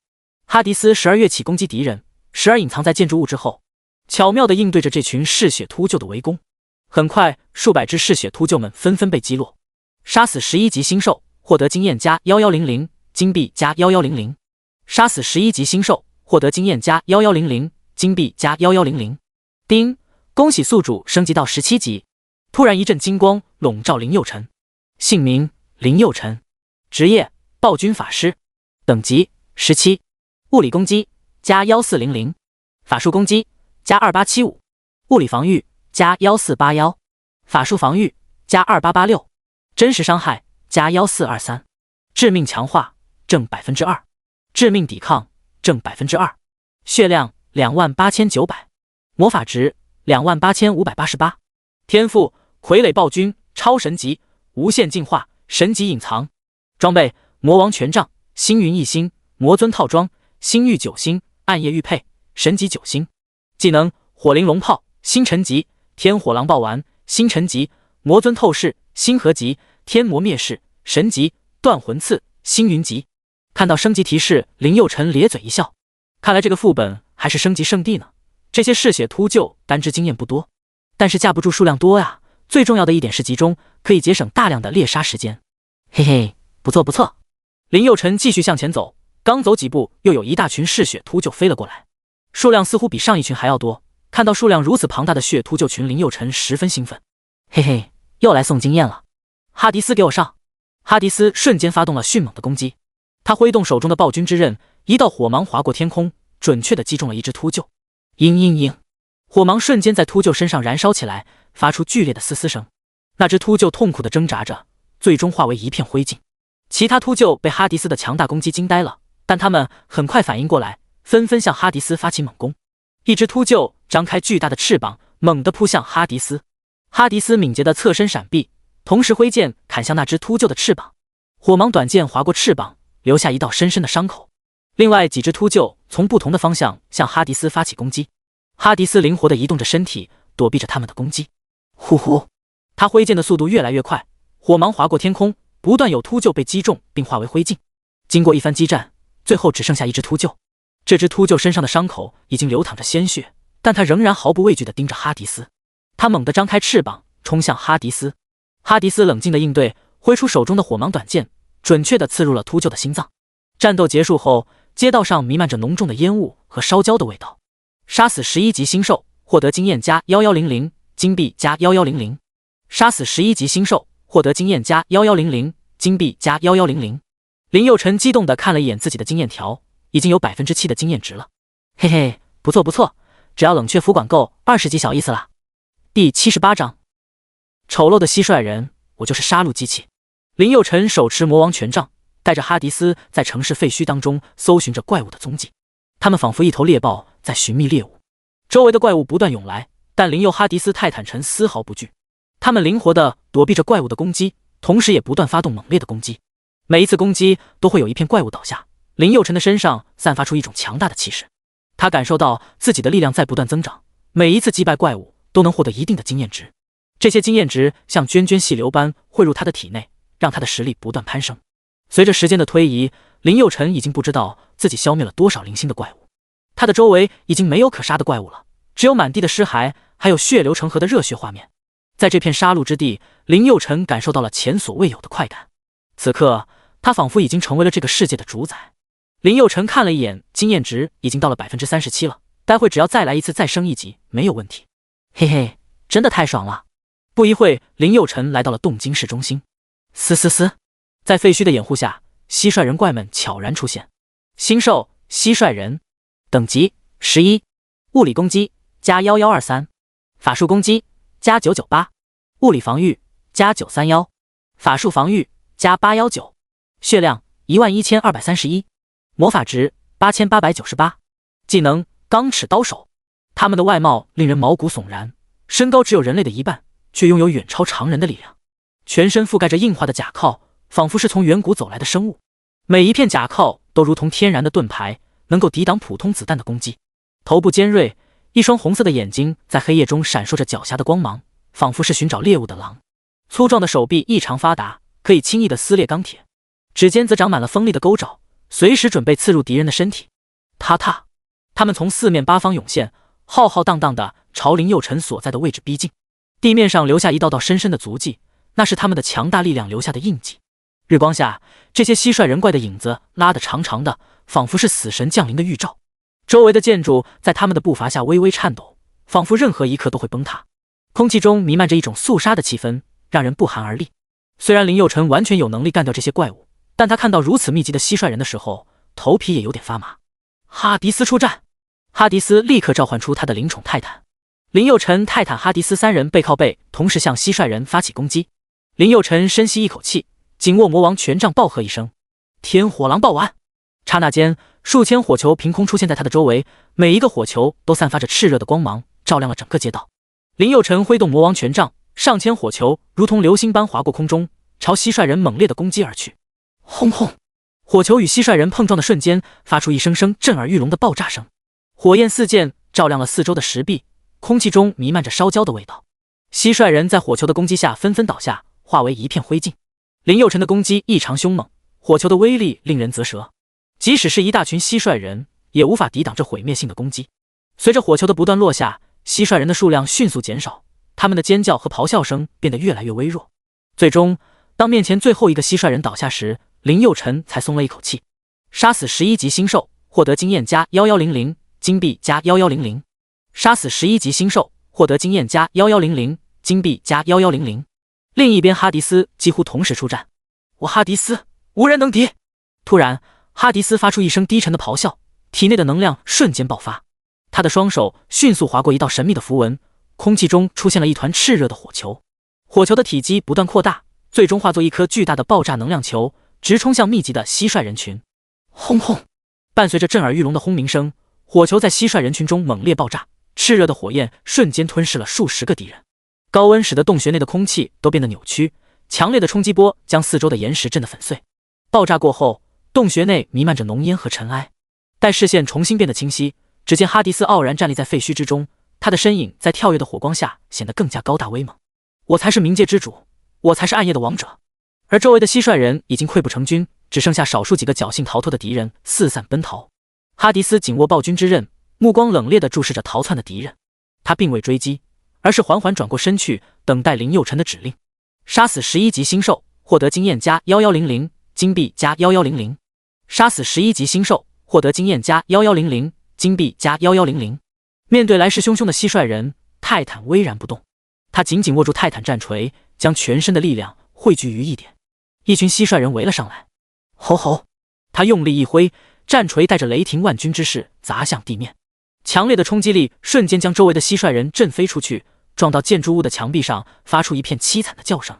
哈迪斯时而跃起攻击敌人，时而隐藏在建筑物之后，巧妙地应对着这群嗜血秃鹫的围攻。很快，数百只嗜血秃鹫们纷纷被击落。杀死11级星兽，获得经验加1100，金币加1100。杀死11级星兽，获得经验加1100，金币加1100。丁，恭喜宿主升级到17级。突然一阵金光笼罩林佑辰。姓名林佑辰，职业暴君法师，等级17，物理攻击加1400，法术攻击加2875，物理防御加1481，法术防御加2886，真实伤害加1423，致命强化正2%，致命抵抗正2%，血量28900，魔法值28588，天赋傀儡暴君超神级，无限进化，神级隐藏。装备魔王权杖，星云1星，魔尊套装，星域9星，暗夜玉佩，神级9星。技能火灵龙炮，星辰级，天火狼暴丸，星辰级，魔尊透视，星河级，天魔灭世，神级，断魂刺，星云级。看到升级提示，林佑辰咧嘴一笑，看来这个副本还是升级圣地呢。这些嗜血秃鹫单只经验不多，但是架不住数量多呀。最重要的一点是集中，可以节省大量的猎杀时间。嘿嘿，不错不错。林佑辰继续向前走，刚走几步，又有一大群嗜血秃鹫飞了过来，数量似乎比上一群还要多。看到数量如此庞大的血秃鹫群，林佑辰十分兴奋。嘿嘿，又来送经验了。哈迪斯给我上！哈迪斯瞬间发动了迅猛的攻击，他挥动手中的暴君之刃，一道火芒划过天空，准确地击中了一只秃鹫。嘤嘤嘤！火芒瞬间在秃鹫身上燃烧起来，发出剧烈的嘶嘶声。那只秃鹫痛苦地挣扎着，最终化为一片灰烬。其他秃鹫被哈迪斯的强大攻击惊呆了，但他们很快反应过来，纷纷向哈迪斯发起猛攻。一只秃鹫张开巨大的翅膀，猛地扑向哈迪斯。哈迪斯敏捷地侧身闪避，同时挥剑砍向那只秃鹫的翅膀。火芒短剑划过翅膀，留下一道深深的伤口。另外几只秃鹫从不同的方向向哈迪斯发起攻击。哈迪斯灵活地移动着身体，躲避着他们的攻击。呼呼，他挥剑的速度越来越快，火芒划过天空，不断有秃鹫被击中并化为灰烬。经过一番激战，最后只剩下一只秃鹫。这只秃鹫身上的伤口已经流淌着鲜血，但它仍然毫不畏惧地盯着哈迪斯。他猛地张开翅膀，冲向哈迪斯。哈迪斯冷静地应对，挥出手中的火芒短剑，准确地刺入了秃鹫的心脏。战斗结束后，街道上弥漫着浓重的烟雾和烧焦的味道。杀死11级星兽，获得经验加1100，金币加1100。杀死11级星兽，获得经验加1100，金币加1100。林佑辰激动地看了一眼自己的经验条，已经有7%的经验值了。嘿嘿，不错不错，只要冷却服管够20级小意思啦。第78章，丑陋的蟋蟀人，我就是杀戮机器。林佑辰手持魔王权杖，带着哈迪斯在城市废墟当中搜寻着怪物的踪迹。他们仿佛一头猎豹在寻觅猎物，周围的怪物不断涌来，但林佑哈迪斯泰坦城丝毫不惧。他们灵活地躲避着怪物的攻击，同时也不断发动猛烈的攻击。每一次攻击都会有一片怪物倒下，林佑辰的身上散发出一种强大的气势。他感受到自己的力量在不断增长，每一次击败怪物都能获得一定的经验值，这些经验值像涓涓细流般汇入他的体内，让他的实力不断攀升。随着时间的推移，林佑辰已经不知道自己消灭了多少零星的怪物，他的周围已经没有可杀的怪物了，只有满地的尸骸，还有血流成河的热血画面。在这片杀戮之地，林佑辰感受到了前所未有的快感。此刻，他仿佛已经成为了这个世界的主宰。林佑辰看了一眼，经验值已经到了 37% 了，待会只要再来一次再升一级没有问题。嘿嘿，真的太爽了。不一会，林佑辰来到了动精室中心。嘶嘶嘶，在废墟的掩护下，蟋蟀人怪们悄然出现。新兽蟋蟀人，等级11，物理攻击加1123，法术攻击加998，物理防御加931，法术防御加819，血量11231，魔法值8898，技能钢齿刀手。他们的外貌令人毛骨悚然，身高只有人类的一半，却拥有远超常人的力量。全身覆盖着硬化的甲壳，仿佛是从远古走来的生物。每一片甲壳都如同天然的盾牌，能够抵挡普通子弹的攻击。头部尖锐，一双红色的眼睛在黑夜中闪烁着狡黠的光芒，仿佛是寻找猎物的狼。粗壮的手臂异常发达，可以轻易地撕裂钢铁，指尖则长满了锋利的钩爪，随时准备刺入敌人的身体。踏踏，他们从四面八方涌现，浩浩荡荡地朝林佑辰所在的位置逼近。地面上留下一道道深深的足迹，那是他们的强大力量留下的印记。日光下，这些蟋蟀人怪的影子拉得长长的，仿佛是死神降临的预兆。周围的建筑在他们的步伐下微微颤抖，仿佛任何一刻都会崩塌。空气中弥漫着一种肃杀的气氛，让人不寒而栗。虽然林佑辰完全有能力干掉这些怪物，但他看到如此密集的蟋蟀人的时候，头皮也有点发麻。哈迪斯出战！哈迪斯立刻召唤出他的灵宠泰坦。林佑辰、泰坦、哈迪斯三人背靠背，同时向蟋蟀人发起攻击。林佑辰深吸一口气，紧握魔王权杖，暴喝一声：“天火狼暴丸！”刹那间，数千火球凭空出现在他的周围，每一个火球都散发着炽热的光芒，照亮了整个街道。林佑辰挥动魔王权杖，上千火球如同流星般划过空中，朝蟋蟀人猛烈的攻击而去。轰轰！火球与蟋蟀人碰撞的瞬间，发出一声声震耳欲聋的爆炸声，火焰四溅，照亮了四周的石壁，空气中弥漫着烧焦的味道。蟋蟀人在火球的攻击下纷纷倒下，化为一片灰烬。林佑辰的攻击异常凶猛，火球的威力令人啧舌，即使是一大群蟋蟀人也无法抵挡这毁灭性的攻击。随着火球的不断落下，蟋蟀人的数量迅速减少，他们的尖叫和咆哮声变得越来越微弱。最终，当面前最后一个蟋蟀人倒下时，林佑辰才松了一口气。杀死11级星兽，获得经验加1100，金币加1100。杀死11级星兽，获得经验加1100，金币加1100。另一边，哈迪斯几乎同时出战。我哈迪斯无人能敌！突然，哈迪斯发出一声低沉的咆哮，体内的能量瞬间爆发。他的双手迅速划过一道神秘的符文，空气中出现了一团炽热的火球。火球的体积不断扩大，最终化作一颗巨大的爆炸能量球，直冲向密集的蟋蟀人群。轰轰！伴随着震耳欲聋的轰鸣声，火球在蟋蟀人群中猛烈爆炸，炽热的火焰瞬间吞噬了数十个敌人。高温使得洞穴内的空气都变得扭曲，强烈的冲击波将四周的岩石震得粉碎。爆炸过后，洞穴内弥漫着浓烟和尘埃。待视线重新变得清晰，只见哈迪斯傲然站立在废墟之中，他的身影在跳跃的火光下显得更加高大威猛。我才是冥界之主，我才是暗夜的王者。而周围的蟋蟀人已经溃不成军，只剩下少数几个侥幸逃脱的敌人四散奔逃。哈迪斯紧握暴君之刃，目光冷冽地注视着逃窜的敌人。他并未追击，而是缓缓转过身去，等待林佑辰的指令。杀死11级星兽，获得经验加1100，金币加1100。杀死11级星兽，获得经验加1100，金币加1100。面对来势汹汹的蟋蟀人，泰坦巍然不动。他紧紧握住泰坦战锤，将全身的力量汇聚于一点。一群蟋蟀人围了上来。吼吼！他用力一挥，战锤带着雷霆万钧之势砸向地面。强烈的冲击力瞬间将周围的蟋蟀人震飞出去，撞到建筑物的墙壁上，发出一片凄惨的叫声。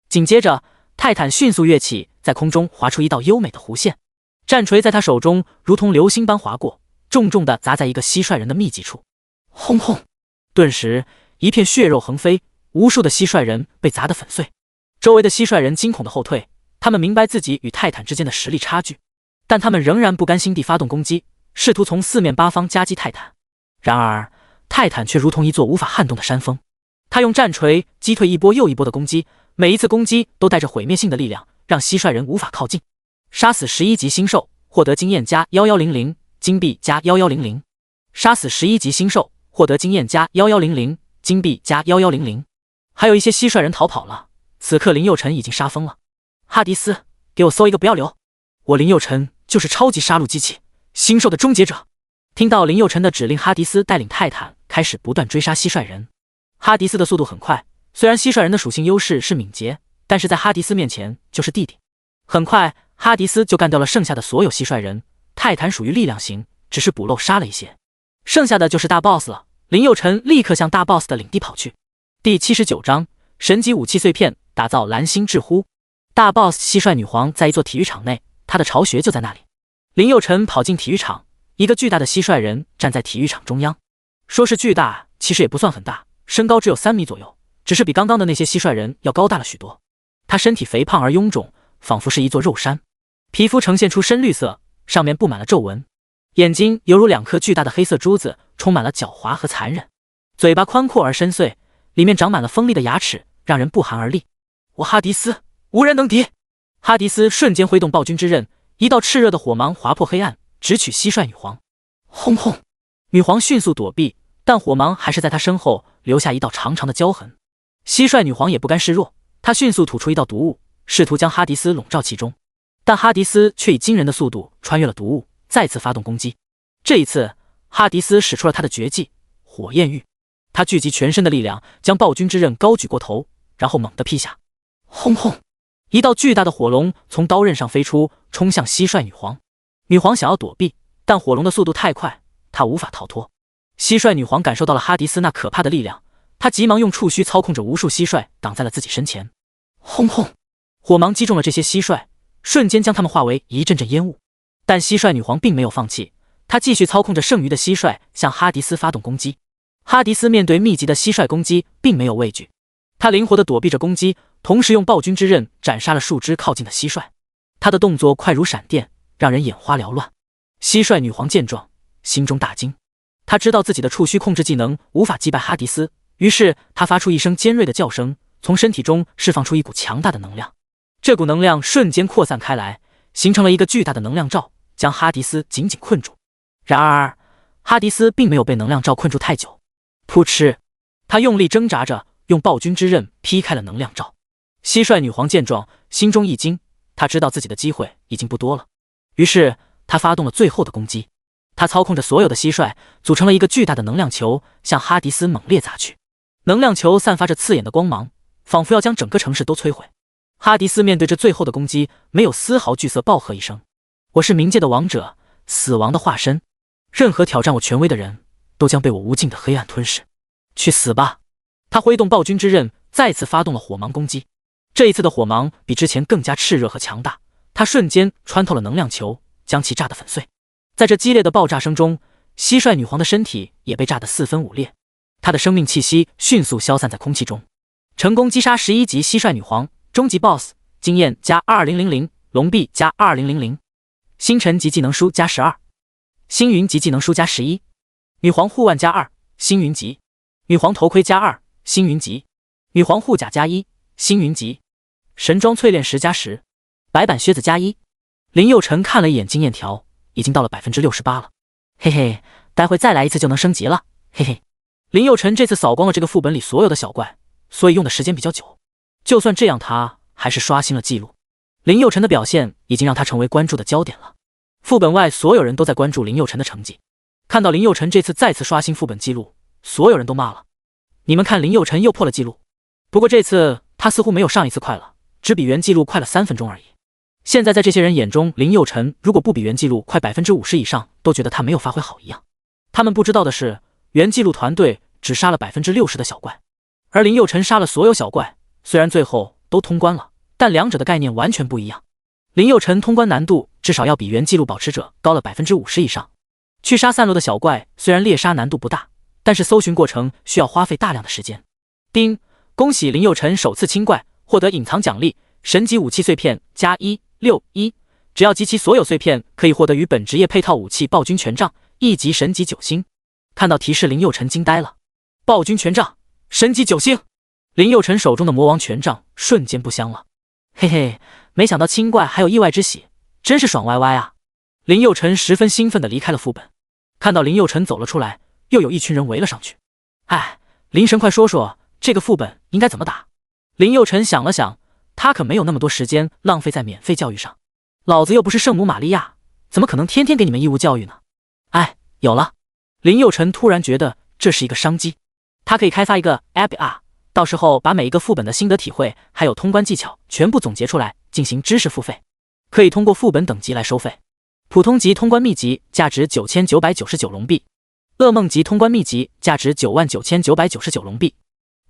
紧接着，泰坦迅速跃起，在空中划出一道优美的弧线。战锤在他手中如同流星般划过，重重地砸在一个蟋蟀人的密集处。轰轰！顿时，一片血肉横飞，无数的蟋蟀人被砸得粉碎。周围的蟋蟀人惊恐地后退，他们明白自己与泰坦之间的实力差距，但他们仍然不甘心地发动攻击，试图从四面八方夹击泰坦。然而泰坦却如同一座无法撼动的山峰，他用战锤击退一波又一波的攻击，每一次攻击都带着毁灭性的力量，让蟋蟀人无法靠近。杀死11级新兽，获得经验加1100，金币加1100。杀死11级新兽，获得经验加1100，金币加1100。还有一些蟋蟀人逃跑了，此刻林佑辰已经杀疯了。哈迪斯，给我搜一个不要留！我林佑辰就是超级杀戮机器，星兽的终结者。听到林佑辰的指令，哈迪斯带领泰坦开始不断追杀蟋蟀人。哈迪斯的速度很快，虽然蟋蟀人的属性优势是敏捷，但是在哈迪斯面前就是弟弟。很快哈迪斯就干掉了剩下的所有蟋蟀人。泰坦属于力量型，只是补漏杀了一些，剩下的就是大 boss 了。林佑辰立刻向大 boss 的领地跑去。第79章神级武器碎片，打造蓝星之呼。大 boss 蟋蟀女皇在一座体育场内，她的巢穴就在那里。林佑辰跑进体育场，一个巨大的蟋蟀人站在体育场中央。说是巨大，其实也不算很大，身高只有3米左右，只是比刚刚的那些蟋蟀人要高大了许多。他身体肥胖而臃肿，仿佛是一座肉山，皮肤呈现出深绿色，上面布满了皱纹，眼睛犹如2颗巨大的黑色珠子，充满了狡猾和残忍。嘴巴宽阔而深邃，里面长满了锋利的牙齿，让人不寒而栗。我哈迪斯无人能敌！哈迪斯瞬间挥动暴君之刃，一道炽热的火芒划破黑暗，直取蟋蟀女皇。轰轰！女皇迅速躲避，但火芒还是在她身后留下一道长长的焦痕。蟋蟀女皇也不甘示弱，她迅速吐出一道毒雾，试图将哈迪斯笼罩其中。但哈迪斯却以惊人的速度穿越了毒雾，再次发动攻击。这一次，哈迪斯使出了他的绝技火焰玉。他聚集全身的力量，将暴君之刃高举过头，然后猛地劈下。轰轰！一道巨大的火龙从刀刃上飞出，冲向蟋蟀女皇。女皇想要躲避，但火龙的速度太快，她无法逃脱。蟋蟀女皇感受到了哈迪斯那可怕的力量，她急忙用触须操控着无数蟋蟀挡在了自己身前。轰轰！火芒击中了这些蟋蟀，瞬间将它们化为一阵阵烟雾。但蟋蟀女皇并没有放弃，她继续操控着剩余的蟋蟀向哈迪斯发动攻击。哈迪斯面对密集的蟋蟀攻击并没有畏惧，他灵活地躲避着攻击，同时用暴君之刃斩杀了数只靠近的蟋蟀。他的动作快如闪电，让人眼花缭乱。蟋蟀女皇见状，心中大惊，她知道自己的触须控制技能无法击败哈迪斯，于是她发出一声尖锐的叫声，从身体中释放出一股强大的能量。这股能量瞬间扩散开来，形成了一个巨大的能量罩，将哈迪斯紧紧困住。然而哈迪斯并没有被能量罩困住太久。噗嗤，他用力挣扎着，用暴君之刃劈开了能量罩。蟋蟀女皇见状，心中一惊，她知道自己的机会已经不多了，于是她发动了最后的攻击。她操控着所有的蟋蟀，组成了一个巨大的能量球，向哈迪斯猛烈砸去。能量球散发着刺眼的光芒，仿佛要将整个城市都摧毁。哈迪斯面对着最后的攻击，没有丝毫惧色，暴喝一声：“我是冥界的王者，死亡的化身，任何挑战我权威的人都将被我无尽的黑暗吞噬。去死吧！”他挥动暴君之刃，再次发动了火芒攻击。这一次的火芒比之前更加炽热和强大，它瞬间穿透了能量球，将其炸得粉碎。在这激烈的爆炸声中，蟋蟀女皇的身体也被炸得四分五裂，她的生命气息迅速消散在空气中。成功击杀11级蟋蟀女皇，终极 BOSS， 经验加2000，龙币加2000，星辰级技能书加12，星云级技能书加11，女皇护腕加2，星云级，女皇头盔加2，星云级，女皇护甲加1，星云级，神装淬炼石加10，白板靴子加1。林佑辰看了一眼经验条，已经到了 68% 了。嘿嘿，待会再来一次就能升级了，嘿嘿。林佑辰这次扫光了这个副本里所有的小怪，所以用的时间比较久。就算这样，他还是刷新了记录。林佑辰的表现已经让他成为关注的焦点了。副本外所有人都在关注林佑辰的成绩。看到林佑辰这次再次刷新副本记录，所有人都骂了：“你们看，林佑辰又破了记录。”不过这次他似乎没有上一次快了，只比原记录快了3分钟而已。现在在这些人眼中，林佑辰如果不比原记录快 50% 以上，都觉得他没有发挥好一样。他们不知道的是，原记录团队只杀了 60% 的小怪，而林佑辰杀了所有小怪，虽然最后都通关了，但两者的概念完全不一样。林佑辰通关难度至少要比原记录保持者高了 50% 以上。去杀散落的小怪虽然猎杀难度不大，但是搜寻过程需要花费大量的时间。丁，恭喜林佑辰首次清怪，获得隐藏奖励神级武器碎片加161，只要集齐所有碎片，可以获得与本职业配套武器暴君权杖1级神级9星。看到提示，林佑成惊呆了。暴君权杖神级9星，林佑成手中的魔王权杖瞬间不香了。嘿嘿，没想到清怪还有意外之喜，真是爽歪歪啊！林佑成十分兴奋地离开了副本。看到林佑成走了出来，又有一群人围了上去。哎，林神快说说这个副本应该怎么打？林佑成想了想，他可没有那么多时间浪费在免费教育上。老子又不是圣母玛利亚，怎么可能天天给你们义务教育呢？哎，有了！林佑成突然觉得这是一个商机，他可以开发一个 App 啊，到时候把每一个副本的心得体会还有通关技巧全部总结出来，进行知识付费，可以通过副本等级来收费。普通级通关秘籍价值9999龙币，噩梦级通关秘籍价值99999龙币，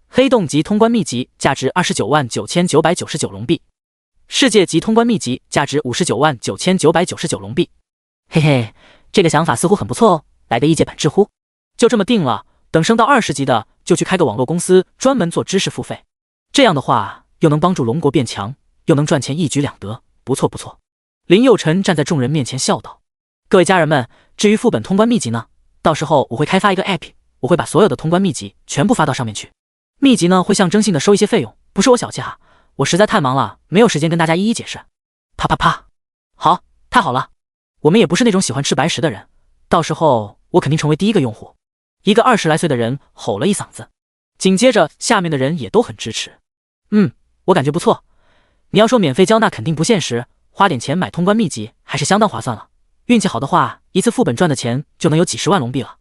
黑洞级通关秘籍价值299999龙币，世界级通关秘籍价值599999龙币。嘿嘿，这个想法似乎很不错哦，来个异界版知乎。就这么定了，等升到20级的就去开个网络公司，专门做知识付费。这样的话，又能帮助龙国变强，又能赚钱，一举两得，不错不错。林佑成站在众人面前笑道：“各位家人们，至于副本通关秘籍呢，到时候我会开发一个 app， 我会把所有的通关秘籍全部发到上面去。秘籍呢会象征性的收一些费用，不是我小气哈，我实在太忙了，没有时间跟大家一一解释。”啪啪啪！好，太好了，我们也不是那种喜欢吃白食的人，到时候我肯定成为第一个用户。一个20来岁的人吼了一嗓子，紧接着下面的人也都很支持。我感觉不错，你要说免费教那肯定不现实，花点钱买通关秘籍还是相当划算了。运气好的话，一次副本赚的钱就能有几10万龙币了。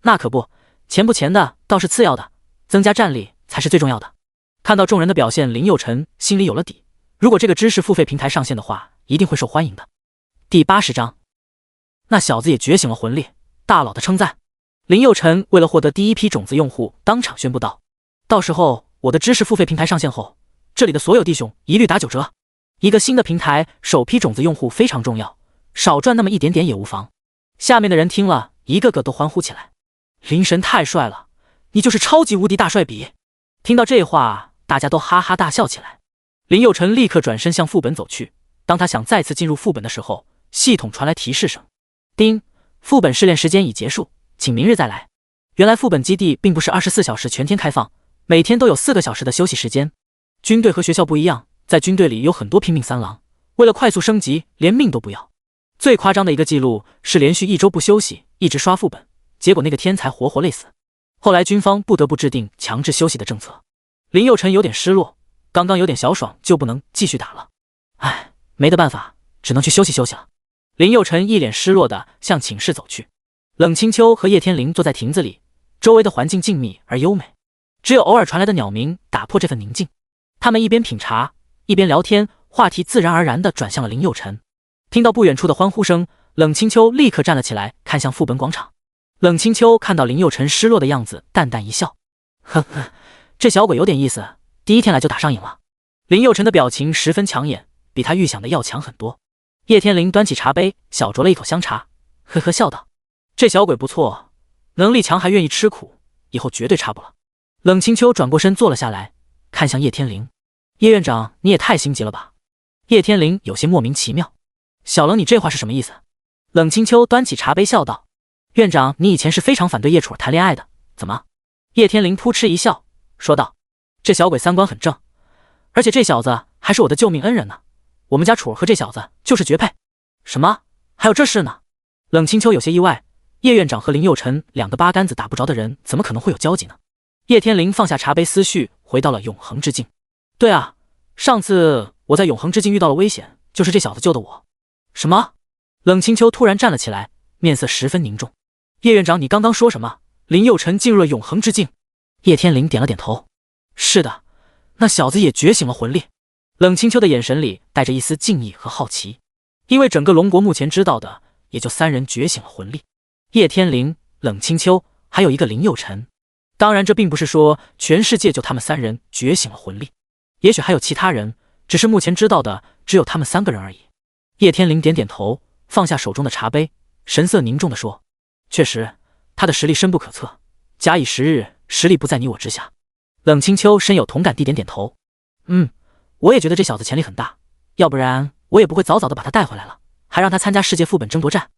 那可不，钱不钱的倒是次要的，增加战力才是最重要的。看到众人的表现，林佑成心里有了底，如果这个知识付费平台上线的话，一定会受欢迎的。第80章，那小子也觉醒了魂力，大佬的称赞。林佑成为了获得第一批种子用户，当场宣布道：“到时候我的知识付费平台上线后，这里的所有弟兄一律打9折。一个新的平台，首批种子用户非常重要，少赚那么一点点也无妨。”下面的人听了，一个个都欢呼起来：“林神太帅了，你就是超级无敌大帅比！”听到这话，大家都哈哈大笑起来。林佑成立刻转身向副本走去。当他想再次进入副本的时候，系统传来提示声：“叮，副本试炼时间已结束，请明日再来。”原来副本基地并不是24小时全天开放，每天都有4个小时的休息时间。军队和学校不一样，在军队里有很多拼命三郎，为了快速升级，连命都不要。最夸张的一个记录是连续1周不休息，一直刷副本，结果那个天才活活累死。后来军方不得不制定强制休息的政策。林佑成有点失落，刚刚有点小爽就不能继续打了。唉，没得办法，只能去休息休息了。林佑成一脸失落地向寝室走去。冷清秋和叶天灵坐在亭子里，周围的环境静谧而优美，只有偶尔传来的鸟鸣打破这份宁静。他们一边品茶一边聊天，话题自然而然地转向了林佑成。听到不远处的欢呼声，冷清秋立刻站了起来，看向副本广场。冷清秋看到林佑成失落的样子，淡淡一笑：“呵呵，这小鬼有点意思，第一天来就打上瘾了。”林佑成的表情十分抢眼，比他预想的要强很多。叶天灵端起茶杯，小酌了一口香茶，呵呵笑道：“这小鬼不错，能力强还愿意吃苦，以后绝对差不了。”冷清秋转过身坐了下来，看向叶天灵：“叶院长，你也太心急了吧？”叶天灵有些莫名其妙：“小冷，你这话是什么意思？”冷清秋端起茶杯笑道：“院长，你以前是非常反对叶楚儿谈恋爱的，怎么？”叶天灵扑哧一笑，说道：“这小鬼三观很正，而且这小子还是我的救命恩人呢。我们家楚儿和这小子就是绝配。”“什么？还有这事呢？”冷清秋有些意外，叶院长和林佑成两个八竿子打不着的人，怎么可能会有交集呢？叶天灵放下茶杯，思绪回到了永恒之境。“对啊，上次我在永恒之境遇到了危险，就是这小子救的我。”“什么？”冷清秋突然站了起来，面色十分凝重。“叶院长，你刚刚说什么？林佑成进入了永恒之境？”叶天灵点了点头：“是的，那小子也觉醒了魂力。”冷清秋的眼神里带着一丝敬意和好奇，因为整个龙国目前知道的也就3人觉醒了魂力：叶天灵、冷清秋，还有一个林佑成。当然，这并不是说全世界就他们3人觉醒了魂力，也许还有其他人，只是目前知道的只有他们3个人而已。叶天灵点点头，放下手中的茶杯，神色凝重地说：“确实，他的实力深不可测，假以时日，实力不在你我之下。”冷清秋深有同感地点点头：“我也觉得这小子潜力很大，要不然我也不会早早的把他带回来了，还让他参加世界副本争夺战。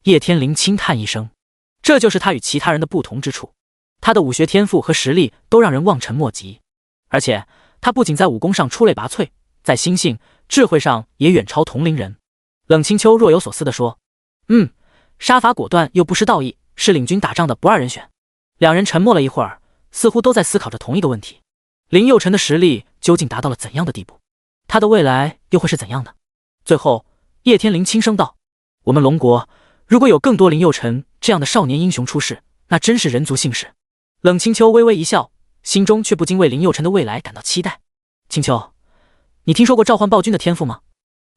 叶天灵轻叹一声，这就是他与其他人的不同之处。他的武学天赋和实力都让人望尘莫及，而且他不仅在武功上出类拔萃，在心性、智慧上也远超同龄人。冷清秋若有所思地说：“杀伐果断又不失道义，是领军打仗的不二人选。”两人沉默了一会儿，似乎都在思考着同一个问题：林佑辰的实力究竟达到了怎样的地步？他的未来又会是怎样的？最后，叶天灵轻声道：“我们龙国如果有更多林佑辰这样的少年英雄出世，那真是人族幸事。”冷清秋微微一笑，心中却不禁为林佑辰的未来感到期待。清秋，你听说过召唤暴君的天赋吗？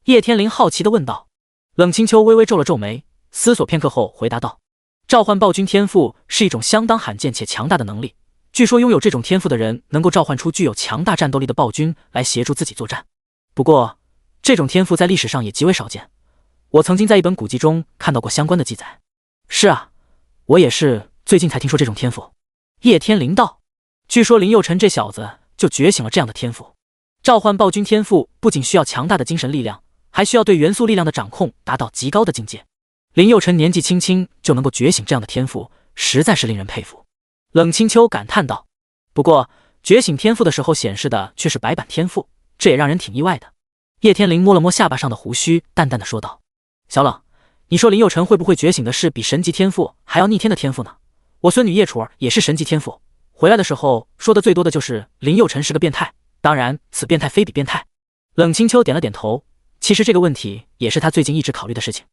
叶天灵好奇地问道。冷清秋微微皱了皱眉，思索片刻后回答道：“召唤暴君天赋是一种相当罕见且强大的能力，据说拥有这种天赋的人能够召唤出具有强大战斗力的暴君来协助自己作战。不过，这种天赋在历史上也极为少见，我曾经在一本古籍中看到过相关的记载。”“是啊，我也是最近才听说这种天赋。”叶天灵道。据说林佑辰这小子就觉醒了这样的天赋。召唤暴君天赋不仅需要强大的精神力量，还需要对元素力量的掌控达到极高的境界。林佑辰年纪轻轻就能够觉醒这样的天赋，实在是令人佩服。冷清秋感叹道。不过觉醒天赋的时候显示的却是白板天赋，这也让人挺意外的。叶天灵摸了摸下巴上的胡须，淡淡的说道：“小冷，你说林佑辰会不会觉醒的是比神级天赋还要逆天的天赋呢？我孙女叶楚儿也是神级天赋，回来的时候说的最多的就是林佑辰是个变态，当然此变态非比变态。”冷清秋点了点头，其实这个问题也是他最近一直考虑的事情，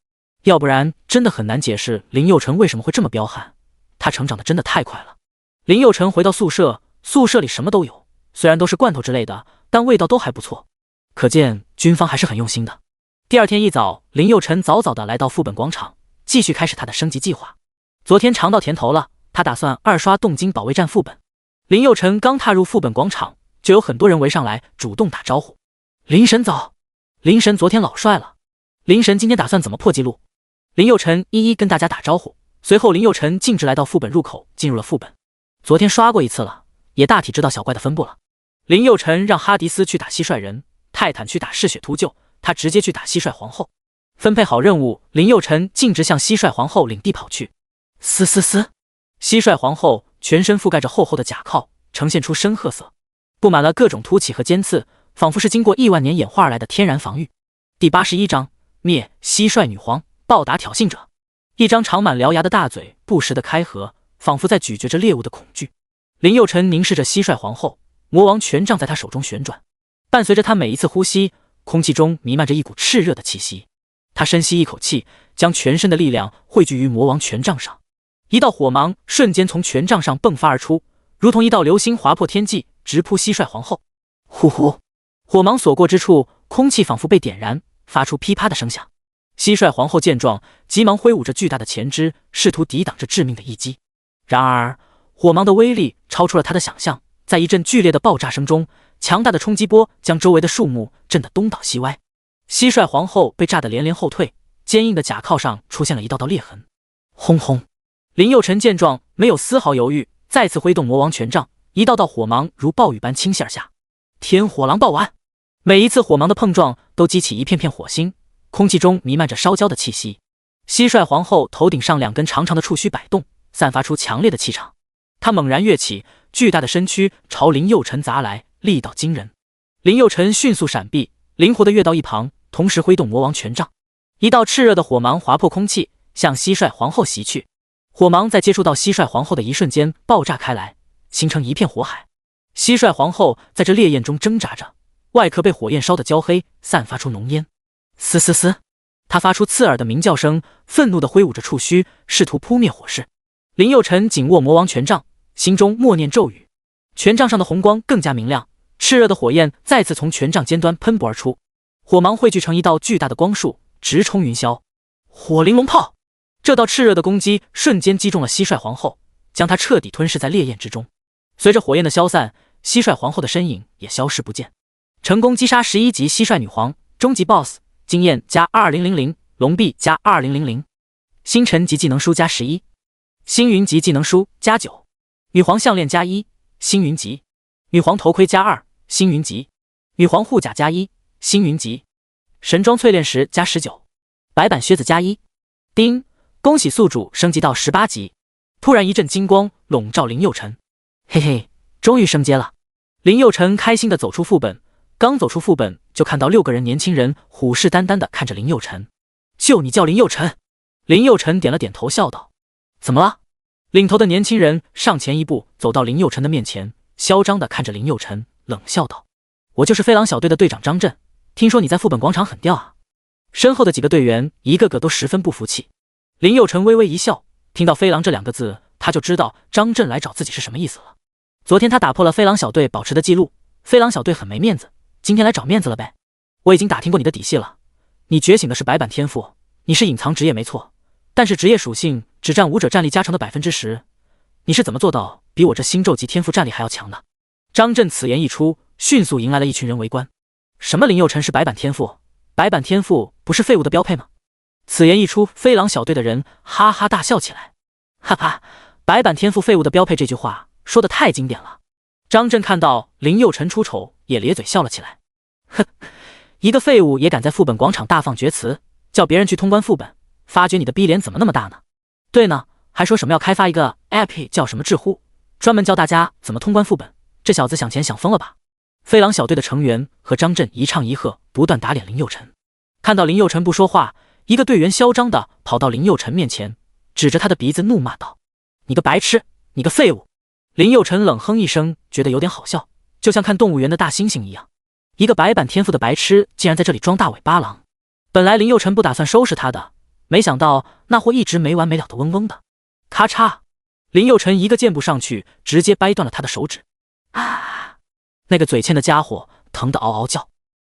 要不然真的很难解释林佑辰为什么会这么彪悍，他成长的真的太快了。林佑辰回到宿舍，宿舍里什么都有，虽然都是罐头之类的，但味道都还不错，可见军方还是很用心的。第二天一早，林佑辰早早的来到副本广场，继续开始他的升级计划。昨天尝到甜头了，他打算2刷动金保卫战副本。林佑辰刚踏入副本广场，就有很多人围上来主动打招呼：“林神早！林神昨天老帅了，林神今天打算怎么破纪录？”林佑辰一一跟大家打招呼，随后林佑辰径直来到副本入口，进入了副本。昨天刷过一次了，也大体知道小怪的分布了。林佑辰让哈迪斯去打蟋蟀人，泰坦去打嗜血秃鹫，他直接去打蟋蟀皇后。分配好任务，林佑辰径直向蟋蟀皇后领地跑去。嘶嘶嘶！蟋蟀皇后全身覆盖着厚厚的甲壳，呈现出深褐色，布满了各种凸起和尖刺，仿佛是经过亿万年演化而来的天然防御。第81章灭蟋蟀女皇，暴打挑衅者。一张长满獠牙的大嘴不时地开合，仿佛在咀嚼着猎物的恐惧。林佑辰凝视着蟋蟀皇后，魔王权杖在他手中旋转，伴随着他每一次呼吸，空气中弥漫着一股炽热的气息。他深吸一口气，将全身的力量汇聚于魔王权杖上，一道火芒瞬间从权杖上迸发而出，如同一道流星划破天际，直扑蟋蟀皇后。呼呼，火芒所过之处，空气仿佛被点燃，发出噼啪的声响。蟋蟀皇后见状，急忙挥舞着巨大的前肢，试图抵挡这致命的一击。然而火芒的威力超出了他的想象，在一阵剧烈的爆炸声中，强大的冲击波将周围的树木震得东倒西歪。蟋蟀皇后被炸得连连后退，坚硬的甲壳上出现了一道道裂痕。轰轰！林佑辰见状，没有丝毫犹豫，再次挥动魔王权杖，一道道火芒如暴雨般倾泻而下。天火狼爆丸！每一次火芒的碰撞都激起一片片火星，空气中弥漫着烧焦的气息。蟋蟀皇后头顶上2根长长的触须摆动，散发出强烈的气场。她猛然跃起，巨大的身躯朝林佑辰砸来，力道惊人。林佑辰迅速闪避，灵活地跃到一旁，同时挥动魔王权杖，一道炽热的火芒划破空气，向蟋蟀皇后袭去。火芒在接触到蟋蟀皇后的一瞬间爆炸开来，形成一片火海。蟋蟀皇后在这烈焰中挣扎着，外壳被火焰烧得焦黑，散发出浓烟。嘶嘶嘶！她发出刺耳的鸣叫声，愤怒地挥舞着触须，试图扑灭火势。林佑辰紧握魔王权杖，心中默念咒语，权杖上的红光更加明亮，炽热的火焰再次从权杖尖端喷薄而出，火芒汇聚成一道巨大的光束，直冲云霄。火玲珑炮！这道炽热的攻击瞬间击中了蟋蟀皇后，将她彻底吞噬在烈焰之中。随着火焰的消散，蟋蟀皇后的身影也消失不见。成功击杀11级蟋蟀女皇，终极 BOSS， 经验加2000，龙币加2000，星辰级技能书加11，星云级技能书加9，女皇项链加1，星云级，女皇头盔加2，星云级，女皇护甲加1，星云级。神装淬炼石加19，白板靴子加1。叮，恭喜宿主升级到18级。突然一阵金光笼罩林佑辰，嘿嘿，终于升阶了。林佑辰开心地走出副本，刚走出副本就看到6个人年轻人虎视眈眈地看着林佑辰。就你叫林佑辰？林佑辰点了点头笑道。怎么了？领头的年轻人上前一步走到林佑辰的面前，嚣张地看着林佑辰，冷笑道：我就是飞狼小队的队长张震，听说你在副本广场很吊啊。身后的几个队员一个个都十分不服气。林佑辰微微一笑，听到飞狼这2个字，他就知道张震来找自己是什么意思了。昨天他打破了飞狼小队保持的记录，飞狼小队很没面子，今天来找面子了呗。我已经打听过你的底细了，你觉醒的是白板天赋，你是隐藏职业没错，但是职业属性只占武者战力加成的 10%， 你是怎么做到比我这星咒级天赋战力还要强的？张震此言一出，迅速迎来了一群人围观。什么林佑辰是白板天赋？白板天赋不是废物的标配吗？此言一出，飞狼小队的人哈哈大笑起来。哈哈，白板天赋废物的标配这句话说的太经典了。张震看到林佑辰出丑，也咧嘴笑了起来。哼，一个废物也敢在副本广场大放厥词，叫别人去通关副本，发觉你的逼脸怎么那么大呢？对呢，还说什么要开发一个 app 叫什么智乎，专门教大家怎么通关副本，这小子想钱想疯了吧？飞狼小队的成员和张震一唱一和，不断打脸林佑辰。看到林佑辰不说话，一个队员嚣张地跑到林佑辰面前，指着他的鼻子怒骂道：你个白痴，你个废物！林佑辰冷哼一声，觉得有点好笑，就像看动物园的大猩猩一样。一个白板天赋的白痴竟然在这里装大尾巴狼。本来林佑辰不打算收拾他的，没想到那货一直没完没了的嗡嗡的。咔嚓，林佑辰一个箭步上去，直接掰断了他的手指。啊！那个嘴欠的家伙疼得嗷嗷叫。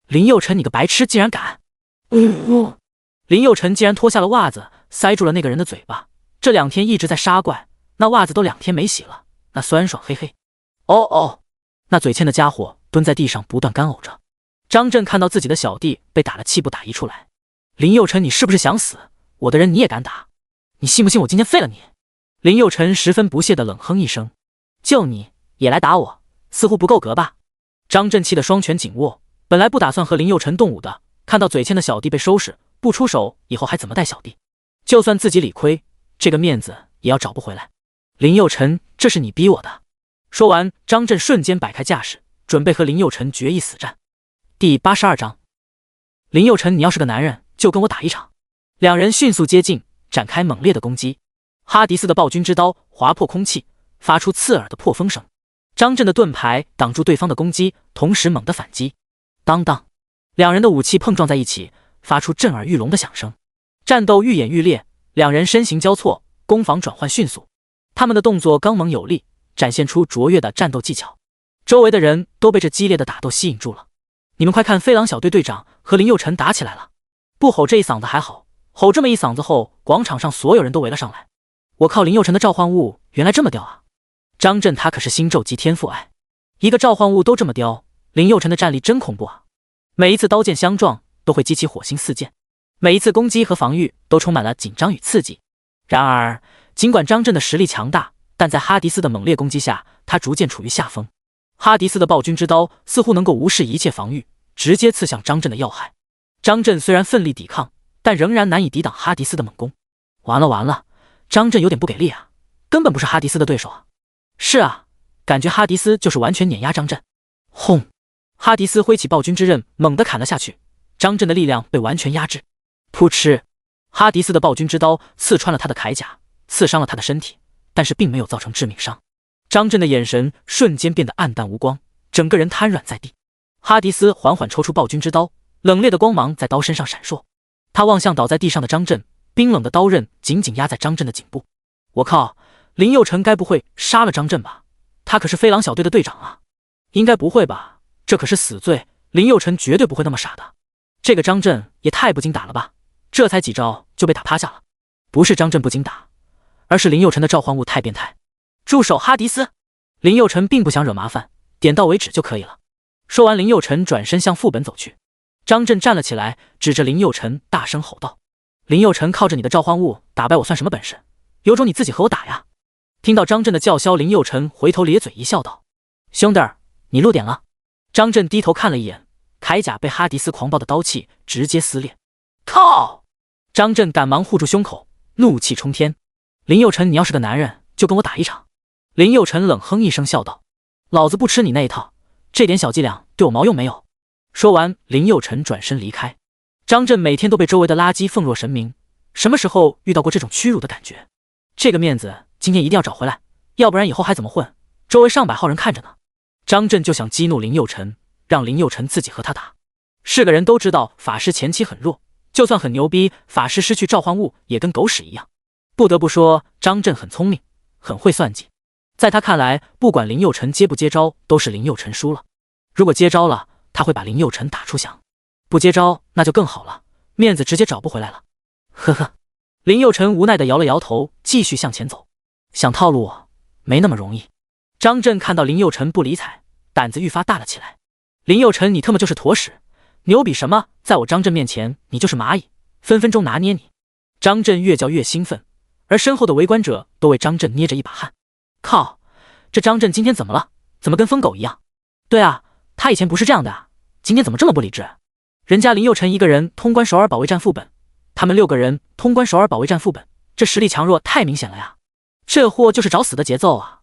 林佑辰，你个白痴竟然敢！林佑辰竟然脱下了袜子，塞住了那个人的嘴巴。这2天一直在杀怪，那袜子都2天没洗了，那酸爽嘿嘿。哦哦，那嘴欠的家伙蹲在地上不断干呕着。张震看到自己的小弟被打得气不打一处来。林佑辰，你是不是想死？我的人你也敢打？你信不信我今天废了你？林佑辰十分不屑地冷哼一声。就你也来打我，似乎不够格吧？张震气得双拳紧握，本来不打算和林佑辰动武的，看到嘴欠的小弟被收拾，不出手以后还怎么带小弟？就算自己理亏，这个面子也要找不回来。林佑辰，这是你逼我的。说完，张震瞬间摆开架势，准备和林佑辰决一死战。第82章，林佑辰，你要是个男人，就跟我打一场。2人迅速接近，展开猛烈的攻击。哈迪斯的暴君之刀划破空气，发出刺耳的破风声。张震的盾牌挡住对方的攻击，同时猛地反击。当当，2人的武器碰撞在一起，发出震耳欲聋的响声。战斗愈演愈烈，2人身形交错，攻防转换迅速。他们的动作刚猛有力，展现出卓越的战斗技巧。周围的人都被这激烈的打斗吸引住了。你们快看，飞狼小队队长和林佑辰打起来了！不吼这一嗓子还好，吼这么一嗓子后，广场上所有人都围了上来。我靠，林佑辰的召唤物原来这么刁啊！张震他可是星咒级天赋哎，一个召唤物都这么刁，林佑辰的战力真恐怖啊！每一次刀剑相撞都会激起火星四溅，每一次攻击和防御都充满了紧张与刺激。然而，尽管张震的实力强大，但在哈迪斯的猛烈攻击下，他逐渐处于下风。哈迪斯的暴君之刀似乎能够无视一切防御，直接刺向张震的要害。张震虽然奋力抵抗，但仍然难以抵挡哈迪斯的猛攻。完了完了，张震有点不给力啊，根本不是哈迪斯的对手啊！是啊，感觉哈迪斯就是完全碾压张震。轰！哈迪斯挥起暴君之刃，猛地砍了下去，张震的力量被完全压制。噗嗤！哈迪斯的暴君之刀刺穿了他的铠甲，刺伤了他的身体，但是并没有造成致命伤。张震的眼神瞬间变得暗淡无光，整个人瘫软在地。哈迪斯缓缓抽出暴君之刀，冷冽的光芒在刀身上闪烁。他望向倒在地上的张震，冰冷的刀刃紧紧压在张震的颈部。我靠，林佑辰该不会杀了张震吧？他可是飞狼小队的队长啊！应该不会吧？这可是死罪，林佑辰绝对不会那么傻的。这个张震也太不经打了吧？这才几招就被打趴下了。不是张震不经打，而是林佑辰的召唤物太变态。住手，哈迪斯！林佑辰并不想惹麻烦，点到为止就可以了。说完，林佑辰转身向副本走去。张震站了起来，指着林佑辰大声吼道：林佑辰，靠着你的召唤物打败我算什么本事？有种你自己和我打呀！听到张震的叫嚣，林佑辰回头咧嘴一笑道：兄弟儿，你露点了。张震低头看了一眼，铠甲被哈迪斯狂暴的刀气直接撕裂。靠！张震赶忙护住胸口，怒气冲天。林佑辰，你要是个男人，就跟我打一场。林佑辰冷哼一声笑道：老子不吃你那一套，这点小伎俩对我毛用没有。说完，林佑辰转身离开。张震每天都被周围的垃圾奉若神明，什么时候遇到过这种屈辱的感觉？这个面子今天一定要找回来，要不然以后还怎么混？周围上百号人看着呢。张震就想激怒林佑辰，让林佑辰自己和他打。是个人都知道法师前期很弱，就算很牛逼，法师失去召唤物也跟狗屎一样。不得不说，张震很聪明，很会算计。在他看来，不管林佑辰接不接招，都是林佑辰输了。如果接招了，他会把林佑辰打出翔；不接招，那就更好了，面子直接找不回来了。呵呵，林佑辰无奈地摇了摇头，继续向前走。想套路我，没那么容易。张震看到林佑辰不理睬，胆子愈发大了起来。林佑辰，你特么就是坨屎，牛比什么？在我张震面前，你就是蚂蚁，分分钟拿捏你。张震越叫越兴奋，而身后的围观者都为张震捏着一把汗。靠，这张震今天怎么了？怎么跟疯狗一样？对啊，他以前不是这样的啊，今天怎么这么不理智？人家林佑辰一个人通关首尔保卫战副本，他们6个人通关首尔保卫战副本，这实力强弱太明显了呀！这货就是找死的节奏啊！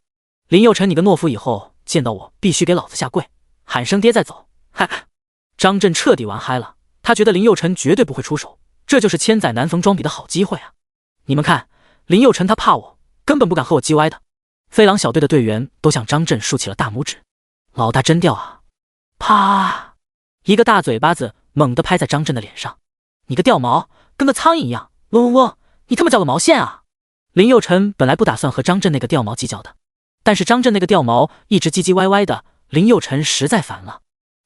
林佑辰，你个懦夫，以后见到我必须给老子下跪，喊声爹再走！嗨，张震彻底玩嗨了，他觉得林佑辰绝对不会出手，这就是千载难逢装逼的好机会啊！你们看，林佑辰他怕我，根本不敢和我叽歪的。飞狼小队的队员都向张震竖起了大拇指，老大真屌啊！啪！一个大嘴巴子猛地拍在张震的脸上，你个掉毛，跟个苍蝇一样，嗡嗡嗡，你他妈叫个毛线啊！林佑辰本来不打算和张震那个掉毛计较的，但是张震那个掉毛一直唧唧歪歪的，林佑辰实在烦了。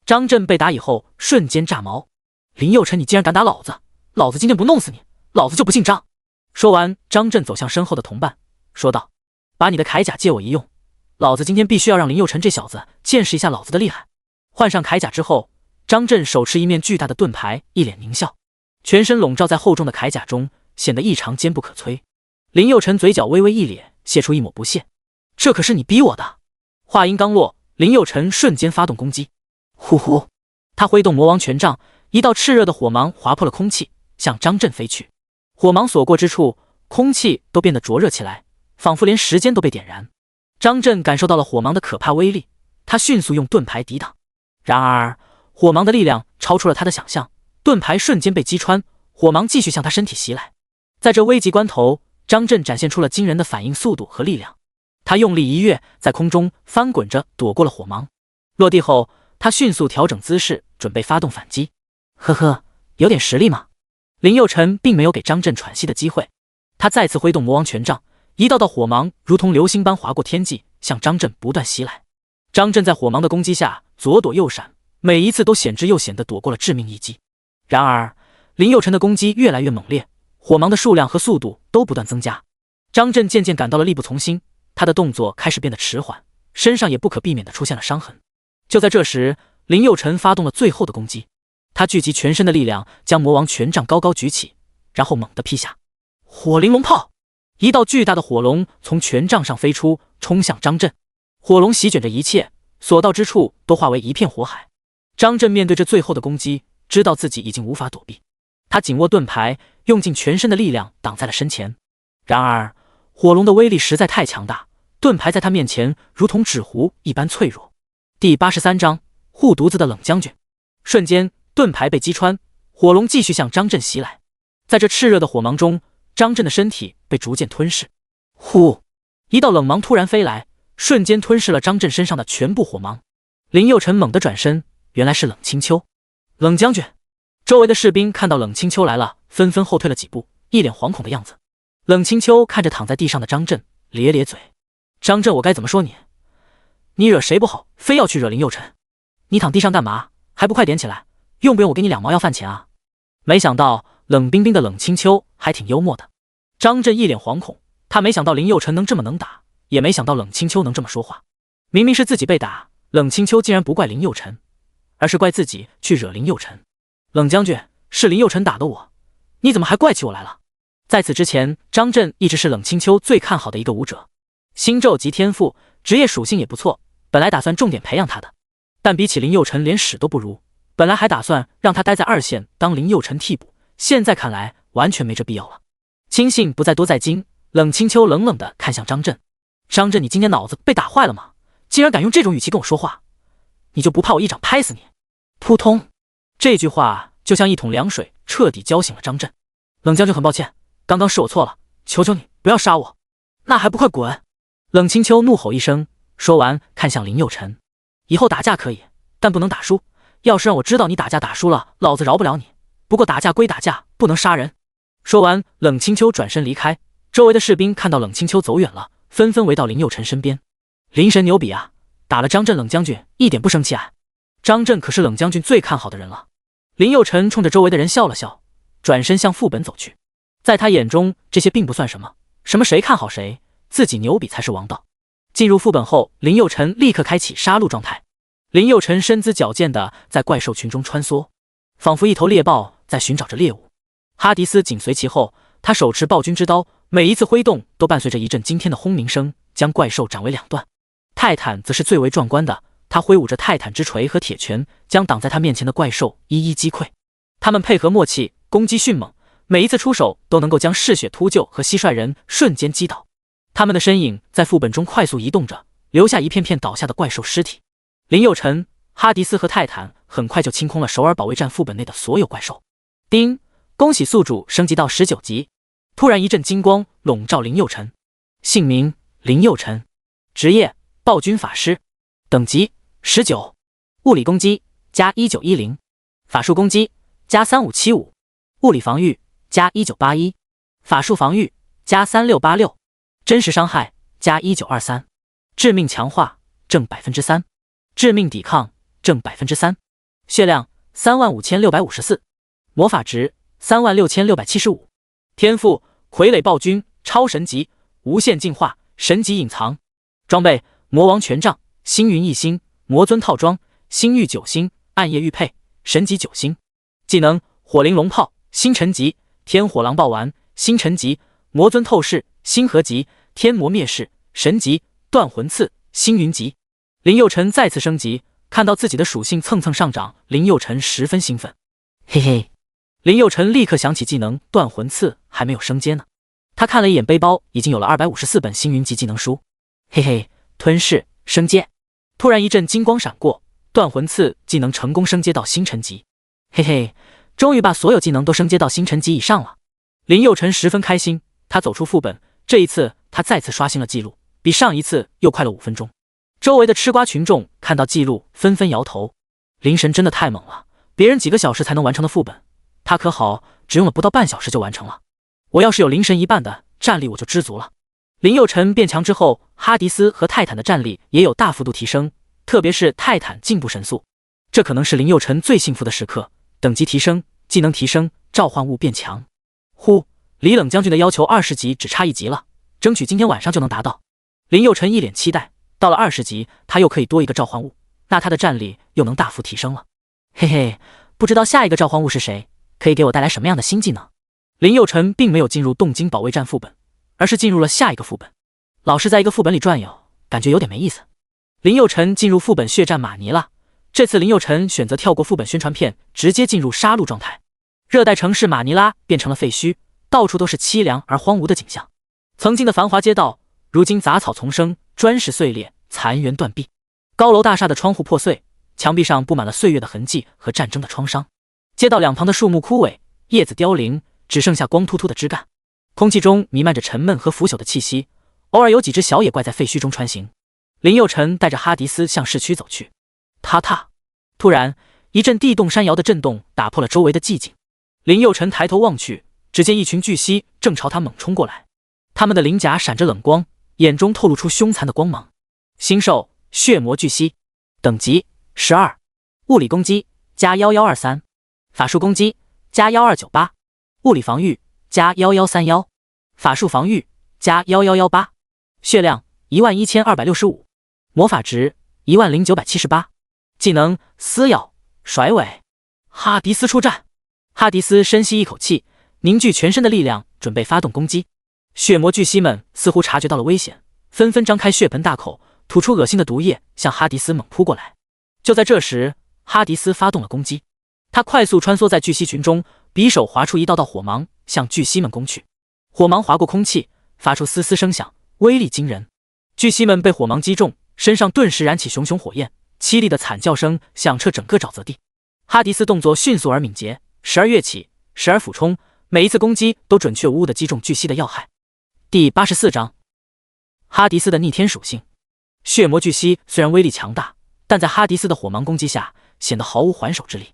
张震被打以后瞬间炸毛，林佑辰，你竟然敢打老子，老子今天不弄死你，老子就不姓张！说完，张震走向身后的同伴，说道：把你的铠甲借我一用，老子今天必须要让林佑辰这小子见识一下老子的厉害。换上铠甲之后，张震手持一面巨大的盾牌，一脸狞笑，全身笼罩在厚重的铠甲中，显得异常坚不可摧。林佑辰嘴角微微一咧，泄出一抹不屑，这可是你逼我的。话音刚落，林佑辰瞬间发动攻击，呼呼，他挥动魔王权杖，一道炽热的火芒划破了空气，向张震飞去。火芒所过之处，空气都变得灼热起来，仿佛连时间都被点燃。张震感受到了火芒的可怕威力，他迅速用盾牌抵挡。然而，火芒的力量超出了他的想象，盾牌瞬间被击穿，火芒继续向他身体袭来。在这危急关头，张震展现出了惊人的反应速度和力量。他用力一跃，在空中翻滚着躲过了火芒。落地后，他迅速调整姿势，准备发动反击。呵呵，有点实力嘛。林佑辰并没有给张震喘息的机会，他再次挥动魔王权杖，一道道火芒如同流星般划过天际，向张震不断袭来。张震在火芒的攻击下左躲右闪，每一次都险之又险地躲过了致命一击。然而，林佑辰的攻击越来越猛烈，火芒的数量和速度都不断增加。张震渐渐感到了力不从心，他的动作开始变得迟缓，身上也不可避免地出现了伤痕。就在这时，林佑辰发动了最后的攻击，他聚集全身的力量，将魔王权杖高高举起，然后猛地劈下。火灵龙炮！一道巨大的火龙从权杖上飞出，冲向张震。火龙席卷着一切，所到之处都化为一片火海。张震面对这最后的攻击，知道自己已经无法躲避，他紧握盾牌，用尽全身的力量挡在了身前。然而，火龙的威力实在太强大，盾牌在他面前如同纸糊一般脆弱。第83章护犊子的冷将军。瞬间，盾牌被击穿，火龙继续向张震袭来。在这炽热的火芒中，张震的身体被逐渐吞噬。呼！一道冷芒突然飞来，瞬间吞噬了张震身上的全部火芒。林佑辰猛地转身，原来是冷清秋。冷将军！周围的士兵看到冷清秋来了，纷纷后退了几步，一脸惶恐的样子。冷清秋看着躺在地上的张震，咧咧嘴：张震，我该怎么说你？你惹谁不好，非要去惹林佑辰？你躺地上干嘛？还不快点起来，用不用我给你2毛要饭钱啊？没想到冷冰冰的冷清秋还挺幽默的。张震一脸惶恐，他没想到林佑辰能这么能打，也没想到冷清秋能这么说话。明明是自己被打，冷清秋竟然不怪林佑辰，而是怪自己去惹林佑辰。冷将军，是林佑辰打的我，你怎么还怪起我来了？在此之前，张震一直是冷清秋最看好的一个武者，星咒及天赋，职业属性也不错，本来打算重点培养他的。但比起林佑辰连屎都不如，本来还打算让他待在2线当林佑辰替补，现在看来完全没这必要了。轻信不在多在精，冷清秋冷冷地看向张震：“张震，你今天脑子被打坏了吗？竟然敢用这种语气跟我说话，你就不怕我一掌拍死你？”扑通，这句话就像一桶凉水，彻底浇醒了张震。冷将军，很抱歉，刚刚是我错了，求求你不要杀我。那还不快滚！冷清秋怒吼一声，说完看向林佑辰：“以后打架可以，但不能打输。要是让我知道你打架打输了，老子饶不了你。不过打架归打架，不能杀人。”说完，冷清秋转身离开。周围的士兵看到冷清秋走远了，纷纷围到林佑辰身边。林神牛逼啊，打了张震冷将军一点不生气啊！张震可是冷将军最看好的人了。林佑辰冲着周围的人笑了笑，转身向副本走去。在他眼中，这些并不算什么，什么谁看好谁，自己牛逼才是王道。进入副本后，林佑辰立刻开启杀戮状态。林佑辰身姿矫健地在怪兽群中穿梭，仿佛一头猎豹在寻找着猎物。哈迪斯紧随其后，他手持暴君之刀，每一次挥动都伴随着一阵惊天的轰鸣声，将怪兽斩为2段。泰坦则是最为壮观的，他挥舞着泰坦之锤和铁拳，将挡在他面前的怪兽一一击溃。他们配合默契，攻击迅猛，每一次出手都能够将嗜血秃鹫和蟋蟀人瞬间击倒。他们的身影在副本中快速移动着，留下一片片倒下的怪兽尸体。林佑辰、哈迪斯和泰坦很快就清空了首尔保卫战副本内的所有怪兽。叮！恭喜宿主升级到19级。突然一阵金光笼罩林佑辰，姓名林佑辰，职业暴君法师，等级19，物理攻击加1910，法术攻击加3575，物理防御加1981，法术防御加3686，真实伤害加1923，致命强化正3%，致命抵抗正3%，血量35654，魔法值36675，天赋傀儡暴君超神级，无限进化，神级隐藏。装备魔王权杖，星云1星，魔尊套装，星域9星，暗夜玉佩，神级9星。技能火灵龙炮，星辰级，天火狼暴丸，星辰级，魔尊透视，星河级，天魔灭世，神级，断魂刺，星云级。林佑辰再次升级，看到自己的属性蹭蹭上涨，林佑辰十分兴奋。嘿嘿，林佑辰立刻想起技能断魂刺还没有升阶呢。他看了一眼背包，已经有了254本星云级技能书。嘿嘿，吞噬升阶。突然一阵金光闪过，断魂刺技能成功升阶到星辰级。嘿嘿，终于把所有技能都升阶到星辰级以上了。林佑辰十分开心，他走出副本，这一次他再次刷新了记录，比上一次又快了5分钟。周围的吃瓜群众看到记录纷纷摇头，林神真的太猛了，别人几个小时才能完成的副本，他可好，只用了不到半小时就完成了。我要是有林神一半的战力我就知足了。林佑辰变强之后，哈迪斯和泰坦的战力也有大幅度提升，特别是泰坦进步神速，这可能是林佑辰最幸福的时刻。等级提升，技能提升，召唤物变强。呼，离冷将军的要求20级只差1级了，争取今天晚上就能达到。林佑辰一脸期待，到了20级，他又可以多一个召唤物，那他的战力又能大幅提升了。嘿嘿，不知道下一个召唤物是谁，可以给我带来什么样的新技能？林佑辰并没有进入动金保卫战副本，而是进入了下一个副本。老是在一个副本里转悠，感觉有点没意思。林佑辰进入副本血战马尼拉，这次林佑辰选择跳过副本宣传片，直接进入杀戮状态。热带城市马尼拉变成了废墟，到处都是凄凉而荒芜的景象。曾经的繁华街道，如今杂草丛生，砖石碎裂，残垣断壁。高楼大厦的窗户破碎，墙壁上布满了岁月的痕迹和战争的创伤。街道两旁的树木枯萎，叶子凋零，只剩下光秃秃的枝干。空气中弥漫着沉闷和腐朽的气息，偶尔有几只小野怪在废墟中穿行。林佑辰带着哈迪斯向市区走去。踏踏，突然一阵地动山摇的震动打破了周围的寂静。林佑辰抬头望去，只见一群巨蜥正朝他猛冲过来，他们的鳞甲闪着冷光，眼中透露出凶残的光芒。星兽血魔巨蜥，等级12，物理攻击加1123，法术攻击加1298，物理防御加1131，法术防御加1118，血量11265，魔法值10978，技能撕咬甩尾。哈迪斯出战。哈迪斯深吸一口气，凝聚全身的力量，准备发动攻击。血魔巨蜥们似乎察觉到了危险，纷纷张开血盆大口，吐出恶心的毒液，向哈迪斯猛扑过来。就在这时，哈迪斯发动了攻击。他快速穿梭在巨蜥群中，匕首划出一道道火芒，向巨蜥们攻去。火芒划过空气，发出嘶嘶声响，威力惊人。巨蜥们被火芒击中，身上顿时燃起熊熊火焰，凄厉的惨叫声响彻整个沼泽地。哈迪斯动作迅速而敏捷，时而跃起，时而俯冲，每一次攻击都准确无误地击中巨蜥的要害。第84章，哈迪斯的逆天属性。血魔巨蜥虽然威力强大，但在哈迪斯的火芒攻击下，显得毫无还手之力。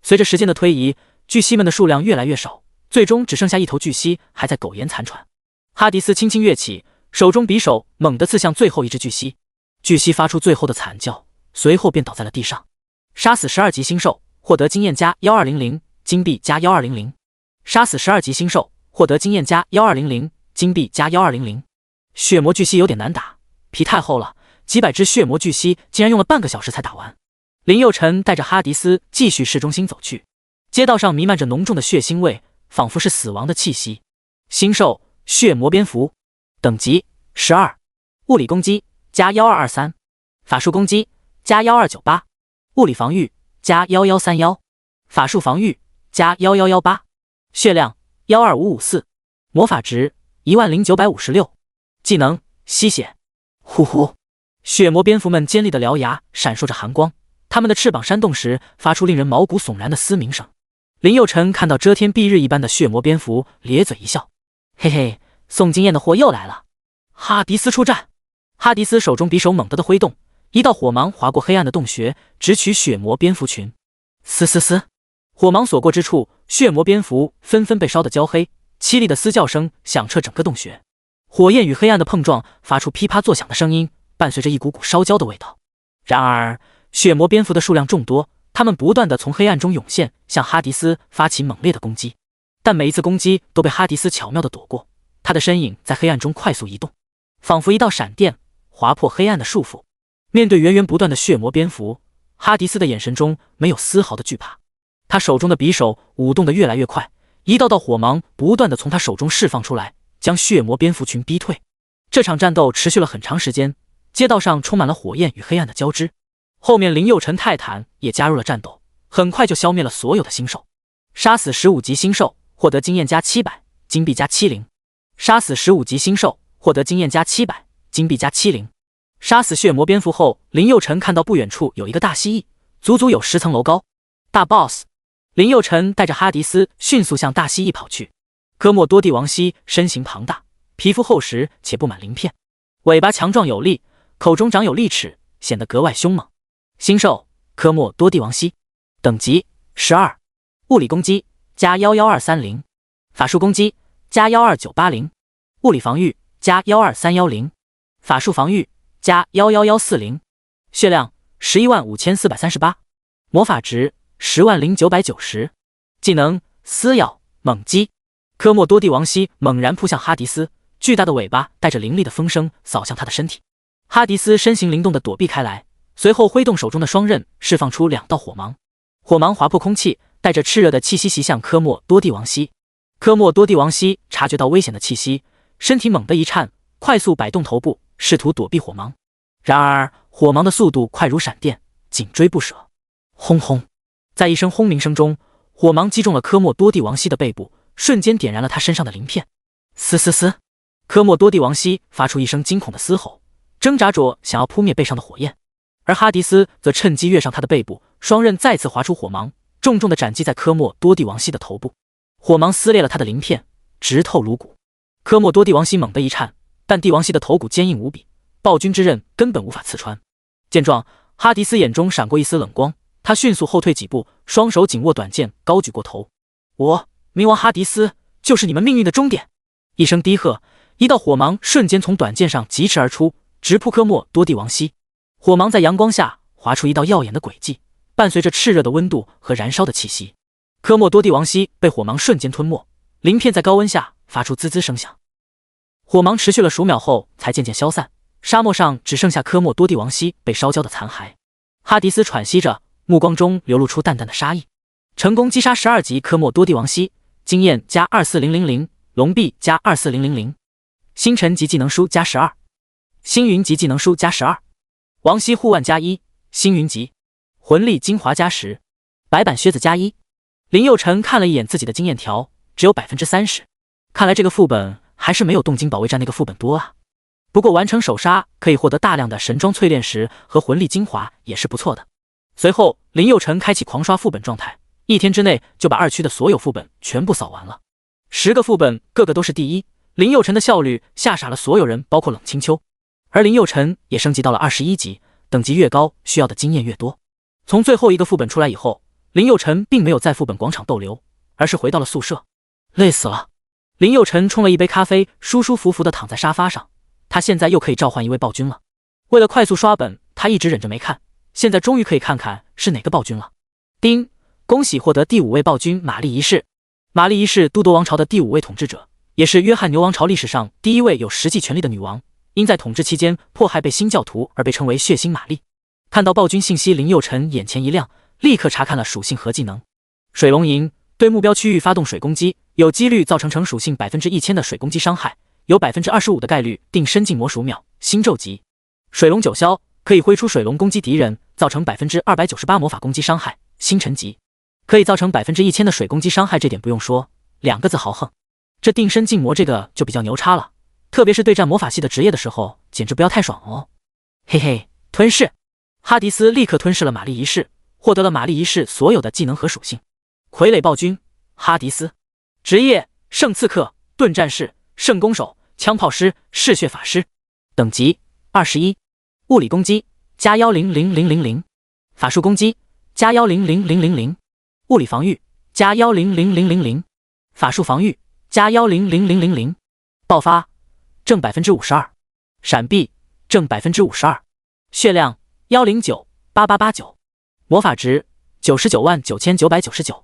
随着时间的推移，巨蜥们的数量越来越少，最终只剩下一头巨蜥还在苟延残喘。哈迪斯轻轻跃起，手中匕首猛地刺向最后一只巨蜥，巨蜥发出最后的惨叫，随后便倒在了地上。杀死12级星兽，获得经验加1200，金币加1200。杀死12级星兽，获得经验加1200，金币加1200。血魔巨蜥有点难打，皮太厚了，几百只血魔巨蜥竟然用了半个小时才打完。林佑辰带着哈迪斯继续市中心走去，街道上弥漫着浓重的血腥味，仿佛是死亡的气息。星兽血魔蝙蝠，等级12，物理攻击加1223，法术攻击加1298，物理防御加1131，法术防御加1118，血量12554，魔法值10956，技能吸血。呼呼，血魔蝙蝠们尖利的獠牙闪烁着寒光，它们的翅膀扇动时发出令人毛骨悚然的嘶鸣声。林佑辰看到遮天蔽日一般的血魔蝙蝠，咧嘴一笑，嘿嘿，送经验的货又来了。哈迪斯出战。哈迪斯手中匕首猛地的挥动，一道火芒划过黑暗的洞穴，直取血魔蝙蝠群。嘶嘶嘶，火芒所过之处，血魔蝙蝠纷纷被烧得焦黑，凄厉的嘶叫声响彻整个洞穴。火焰与黑暗的碰撞发出噼啪作响的声音，伴随着一股股烧焦的味道。然而血魔蝙蝠的数量众多，它们不断地从黑暗中涌现，向哈迪斯发起猛烈的攻击，但每一次攻击都被哈迪斯巧妙地躲过。他的身影在黑暗中快速移动，仿佛一道闪电划破黑暗的束缚。面对源源不断的血魔蝙蝠，哈迪斯的眼神中没有丝毫的惧怕。他手中的匕首舞动得越来越快，一道道火芒不断地从他手中释放出来，将血魔蝙蝠群逼退。这场战斗持续了很长时间，街道上充满了火焰与黑暗的交织。后面林佑辰泰坦也加入了战斗，很快就消灭了所有的星兽。杀死15级星兽，获得经验加700，金币加70。杀死15级星兽，获得经验加700，金币加70。杀死血魔蝙蝠后，林佑辰看到不远处有一个大蜥蜴，足足有10层楼高。大 boss。林佑辰带着哈迪斯迅速向大蜥蜴跑去。科莫多帝王蜥身形庞大，皮肤厚实且布满鳞片，尾巴强壮有力，口中长有利齿，显得格外凶猛。星兽科莫多帝王蜥，等级12，物理攻击加11230，法术攻击加12980，物理防御加12310，法术防御加11140，血量115438，魔法值100990，技能撕咬猛击。科莫多帝王蜥猛然扑向哈迪斯，巨大的尾巴带着凌厉的风声扫向他的身体。哈迪斯身形灵动地躲避开来，随后挥动手中的双刃，释放出2道火芒。火芒划破空气，带着炽热的气息袭向科莫多帝王蜥。科莫多帝王蜥察觉到危险的气息，身体猛地一颤，快速摆动头部，试图躲避火芒。然而火芒的速度快如闪电，紧追不舍。轰轰，在一声轰鸣声中，火芒击中了科莫多帝王蜥的背部，瞬间点燃了他身上的鳞片。嘶嘶嘶，科莫多帝王蜥发出一声惊恐的嘶吼，挣扎着想要扑灭背上的火焰。而哈迪斯则趁机跃上他的背部，双刃再次划出火芒，重重地斩击在科莫多帝王蜥的头部。火芒撕裂了他的鳞片，直透颅骨。科莫多帝王蜥猛地一颤，但帝王蜥的头骨坚硬无比，暴君之刃根本无法刺穿。见状，哈迪斯眼中闪过一丝冷光，他迅速后退几步，双手紧握短剑，高举过头。我冥王哈迪斯，就是你们命运的终点！一声低喝，一道火芒瞬间从短剑上疾驰而出，直扑科莫多帝王蜥。火芒在阳光下划出一道耀眼的轨迹，伴随着炽热的温度和燃烧的气息。科莫多帝王蜥被火芒瞬间吞没，鳞片在高温下发出滋滋声响。火芒持续了数秒后才渐渐消散，沙漠上只剩下科莫多帝王蜥被烧焦的残骸。哈迪斯喘息着，目光中流露出淡淡的杀意。成功击杀12级科莫多帝王蜥，经验加24000，龙币加24000，星辰级技能书加12，星云级技能书加12，王蜥护腕加1，星云级。魂力精华加10，白板靴子加1。林佑成看了一眼自己的经验条，只有 30%， 看来这个副本还是没有动静保卫战那个副本多啊。不过完成首杀可以获得大量的神装淬炼石和魂力精华，也是不错的。随后林佑成开启狂刷副本状态，一天之内就把2区的所有副本全部扫完了。10个副本个个都是第一，林佑成的效率吓傻了所有人，包括冷清秋。而林佑成也升级到了21级，等级越高需要的经验越多。从最后一个副本出来以后，林佑成并没有在副本广场逗留，而是回到了宿舍。累死了，林佑成冲了一杯咖啡，舒舒服服地躺在沙发上。他现在又可以召唤一位暴君了。为了快速刷本，他一直忍着没看，现在终于可以看看是哪个暴君了。丁，恭喜获得第5位暴君玛丽一世。玛丽一世，都铎王朝的第5位统治者，也是约翰牛王朝历史上第1位有实际权力的女王，因在统治期间迫害被新教徒而被称为血腥玛丽。看到暴君信息，林佑成眼前一亮，立刻查看了属性和技能。水龙吟，对目标区域发动水攻击，有几率造成成属性 1000% 的水攻击伤害，有 25% 的概率定身静魔数秒，星咒级。水龙九霄，可以挥出水龙攻击敌人，造成 298% 魔法攻击伤害，星辰级。可以造成 1000% 的水攻击伤害，这点不用说，2个字豪横。这定身静魔这个就比较牛叉了，特别是对战魔法系的职业的时候，简直不要太爽哦。嘿嘿，吞噬。哈迪斯立刻吞噬了玛丽一世，获得了玛丽一世所有的技能和属性。傀儡暴君哈迪斯，职业圣刺客、盾战士、圣弓手、枪炮师、嗜血法师，等级21，物理攻击加1000000，法术攻击加1000000，物理防御加1000000，法术防御加1000000，爆发正 52%， 闪避正 52%， 血量1098889，魔法值999999，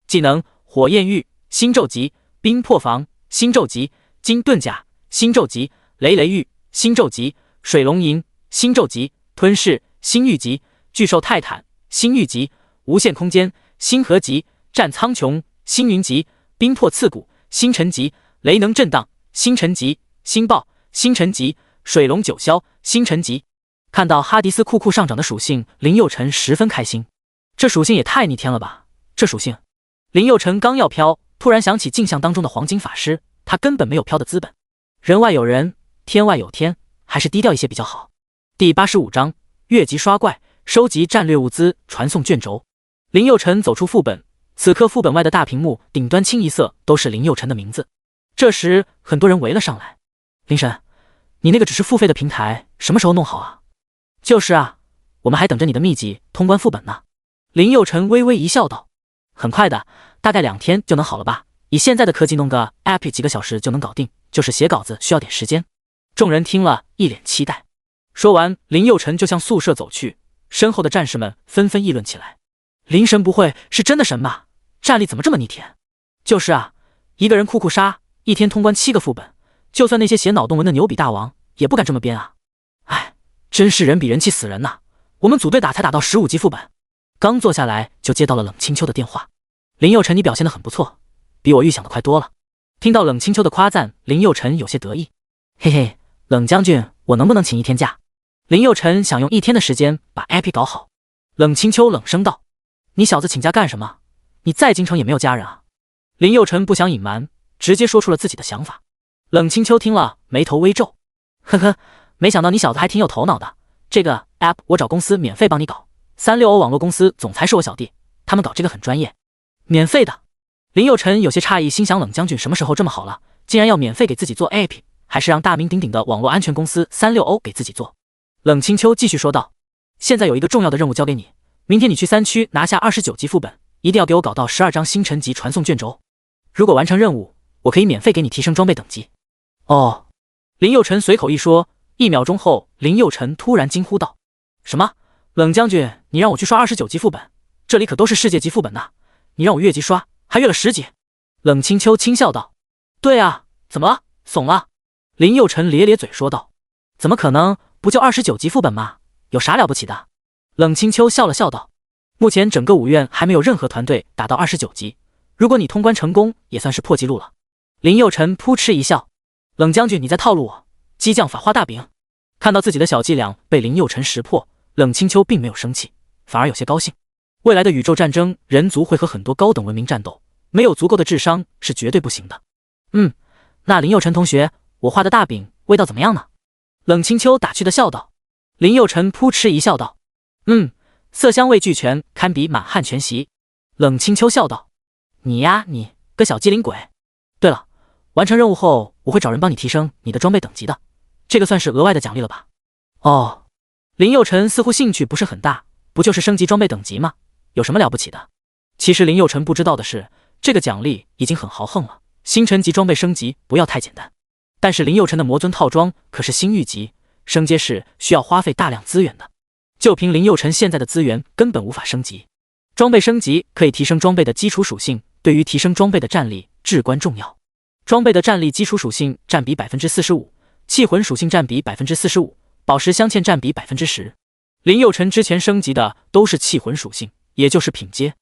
技能火焰玉星咒级，冰破防星咒级，金盾甲星咒级，雷雷玉星咒级，水龙吟星咒级，吞噬星域级，巨兽泰坦星域级，无限空间星河级，战苍穹星云级，冰破刺骨星辰级，雷能震荡星辰级，星爆星辰级，水龙九霄星辰级。看到哈迪斯酷上涨的属性，林佑成十分开心。这属性也太逆天了吧！这属性，林佑成刚要飘，突然想起镜像当中的黄金法师，他根本没有飘的资本。人外有人，天外有天，还是低调一些比较好。第85章，越级刷怪，收集战略物资，传送卷轴。林佑成走出副本，此刻副本外的大屏幕顶端清一色都是林佑成的名字。这时，很多人围了上来。林神，你那个只是付费的平台，什么时候弄好啊？就是啊，我们还等着你的秘籍通关副本呢。林佑成微微一笑道：“很快的，大概2天就能好了吧？以现在的科技，弄个 app 几个小时就能搞定，就是写稿子需要点时间。”众人听了一脸期待。说完，林佑成就向宿舍走去，身后的战士们纷纷议论起来：“林神不会是真的神吧？战力怎么这么逆天？”就是啊，一个人酷杀，一天通关7个副本，就算那些写脑洞文的牛比大王也不敢这么编啊！哎。真是人比人气死人呐！我们组队打才打到15级副本，刚坐下来就接到了冷清秋的电话。林佑成，你表现得很不错，比我预想的快多了。听到冷清秋的夸赞，林佑成有些得意。嘿嘿，冷将军，我能不能请1天假？林佑成想用1天的时间把 IP 搞好。冷清秋冷声道：“你小子请假干什么？你在京城也没有家人啊？”林佑成不想隐瞒，直接说出了自己的想法。冷清秋听了，眉头微皱，呵呵。没想到你小子还挺有头脑的，这个 app 我找公司免费帮你搞，365网络公司总裁是我小弟，他们搞这个很专业，免费的。林佑成有些诧异，心想冷将军什么时候这么好了，竟然要免费给自己做 app， 还是让大名鼎鼎的网络安全公司365给自己做。冷清秋继续说道：“现在有一个重要的任务交给你，明天你去3区拿下29级副本，一定要给我搞到12张星辰级传送卷轴。如果完成任务，我可以免费给你提升装备等级。”哦，林佑成随口一说。1秒钟后，林佑成突然惊呼道：“什么？冷将军，你让我去刷29级副本？这里可都是世界级副本呐！你让我越级刷，还越了10级。”冷清秋轻笑道：“对啊，怎么了？怂了？”林佑成咧咧嘴说道：“怎么可能？不就29级副本吗？有啥了不起的？”冷清秋笑了笑道：“目前整个5院还没有任何团队打到29级，如果你通关成功，也算是破纪录了。”林佑成扑哧一笑：“冷将军，你在套路我？激将法画大饼。”看到自己的小伎俩被林佑成识破，冷清秋并没有生气，反而有些高兴。未来的宇宙战争，人族会和很多高等文明战斗，没有足够的智商是绝对不行的。那林佑辰同学，我画的大饼味道怎么样呢？冷清秋打趣的笑道。林佑辰扑哧一笑道：色香味俱全，堪比满汉全席。冷清秋笑道：你呀，你个小机灵鬼。对了，完成任务后，我会找人帮你提升你的装备等级的，这个算是额外的奖励了吧？哦，林佑辰似乎兴趣不是很大，不就是升级装备等级吗？有什么了不起的？其实林佑辰不知道的是，这个奖励已经很豪横了。星辰级装备升级不要太简单，但是林佑辰的魔尊套装可是星域级，升阶是需要花费大量资源的。就凭林佑辰现在的资源，根本无法升级。装备升级可以提升装备的基础属性，对于提升装备的战力至关重要。装备的战力基础属性占比 45%， 气魂属性占比 45%， 宝石镶嵌占比 10%。林佑辰之前升级的都是气魂属性，也就是品阶。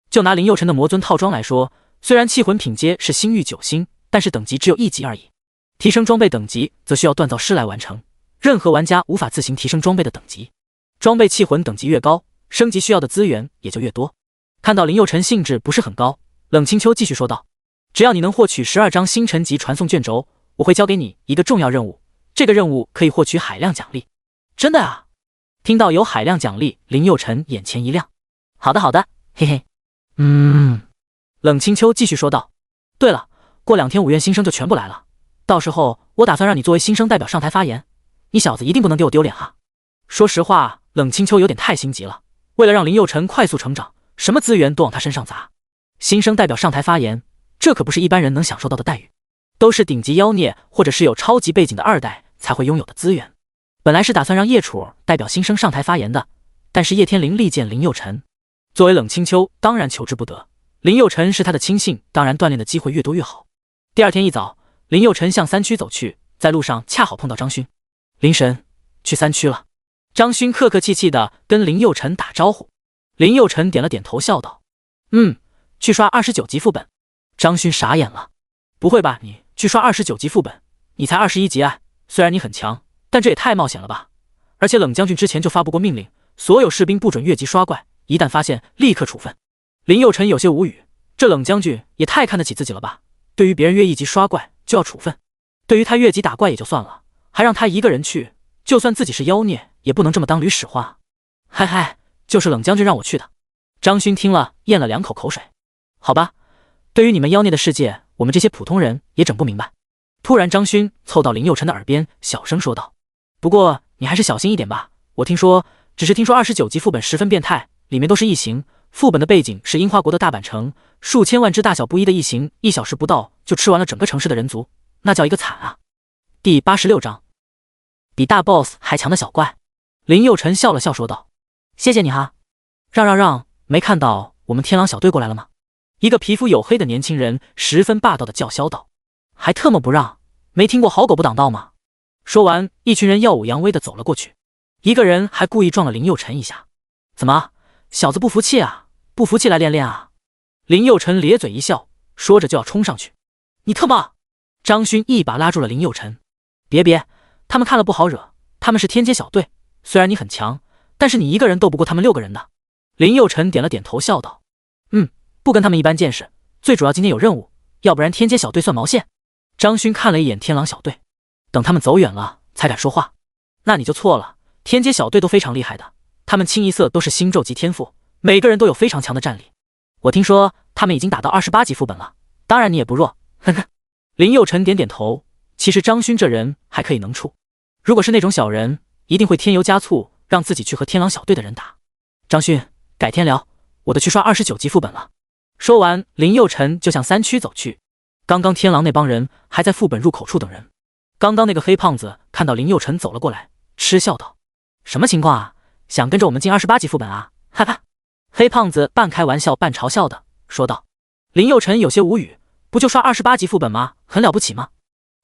就拿林佑辰的魔尊套装来说，虽然气魂品阶是星域9星，但是等级只有1级而已。提升装备等级则需要锻造师来完成，任何玩家无法自行提升装备的等级。装备气魂等级越高，升级需要的资源也就越多。看到林佑辰兴致不是很高，冷清秋继续说道：只要你能获取12张星辰级传送卷轴，我会交给你一个重要任务，这个任务可以获取海量奖励。真的啊？听到有海量奖励，林佑辰眼前一亮。好的好的，嘿嘿。冷清秋继续说道：对了，过2天5院新生就全部来了，到时候我打算让你作为新生代表上台发言，你小子一定不能给我丢脸哈。说实话，冷清秋有点太心急了，为了让林佑辰快速成长，什么资源都往他身上砸。新生代表上台发言，这可不是一般人能享受到的待遇，都是顶级妖孽或者是有超级背景的2代才会拥有的资源。本来是打算让叶楚代表新生上台发言的，但是叶天灵力荐林佑辰，作为冷清秋当然求之不得。林佑辰是他的亲信，当然锻炼的机会越多越好。第二天一早，林佑辰向3区走去，在路上恰好碰到张勋。林神，去3区了。张勋客客气气的跟林佑辰打招呼。林佑辰点了点头，笑道：去刷29级副本。张勋傻眼了，不会吧，你去刷29级副本？你才21级啊，虽然你很强，但这也太冒险了吧。而且冷将军之前就发布过命令，所有士兵不准越级刷怪，一旦发现立刻处分。林佑辰有些无语，这冷将军也太看得起自己了吧，对于别人越1级刷怪就要处分，对于他越级打怪也就算了，还让他一个人去，就算自己是妖孽也不能这么当驴使唤。嗨，就是冷将军让我去的。张勋听了咽了2口口水。好吧，对于你们妖孽的世界，我们这些普通人也整不明白。突然张勋凑到林佑辰的耳边小声说道：不过你还是小心一点吧，只是听说29级副本十分变态，里面都是异形，副本的背景是樱花国的大阪城，数千万只大小不一的异形，1小时不到就吃完了整个城市的人族，那叫一个惨啊。第86章，比大 boss 还强的小怪。林佑辰笑了笑说道：谢谢你哈。让，没看到我们天狼小队过来了吗？一个皮肤黝黑的年轻人十分霸道的叫嚣道：还特么不让，没听过好狗不挡道吗？说完，一群人耀武扬威的走了过去，一个人还故意撞了林佑辰一下。怎么，小子不服气啊？不服气来练练啊！林佑辰咧嘴一笑，说着就要冲上去。你特么！张勋一把拉住了林佑辰。别，他们看了不好惹，他们是天阶小队，虽然你很强，但是你一个人斗不过他们6个人的。林佑辰点了点头笑道：不跟他们一般见识，最主要今天有任务，要不然天阶小队算毛线。张勋看了一眼天狼小队，等他们走远了才敢说话。那你就错了，天阶小队都非常厉害的，他们清一色都是星咒级天赋，每个人都有非常强的战力。我听说他们已经打到28级副本了，当然你也不弱，呵呵。林佑辰点点头，其实张勋这人还可以能处，如果是那种小人，一定会添油加醋让自己去和天狼小队的人打。张勋，改天聊，我得去刷29级副本了。说完，林佑辰就向3区走去。刚刚天狼那帮人还在副本入口处等人。刚刚那个黑胖子看到林佑辰走了过来，嗤笑道：什么情况啊？想跟着我们进28级副本啊？哈哈。黑胖子半开玩笑半嘲笑的说道。林佑辰有些无语，不就刷28级副本吗？很了不起吗？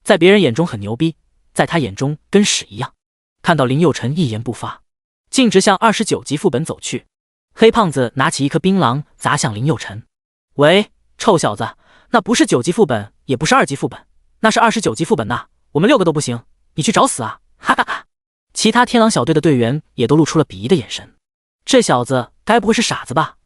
在别人眼中很牛逼，在他眼中跟屎一样。看到林佑辰一言不发，径直向29级副本走去。黑胖子拿起一颗槟榔砸向林佑辰。喂，臭小子，那不是9级副本，也不是2级副本，那是29级副本呐，我们6个都不行，你去找死啊！哈哈哈。其他天狼小队的队员也都露出了鄙夷的眼神。这小子该不会是傻子吧？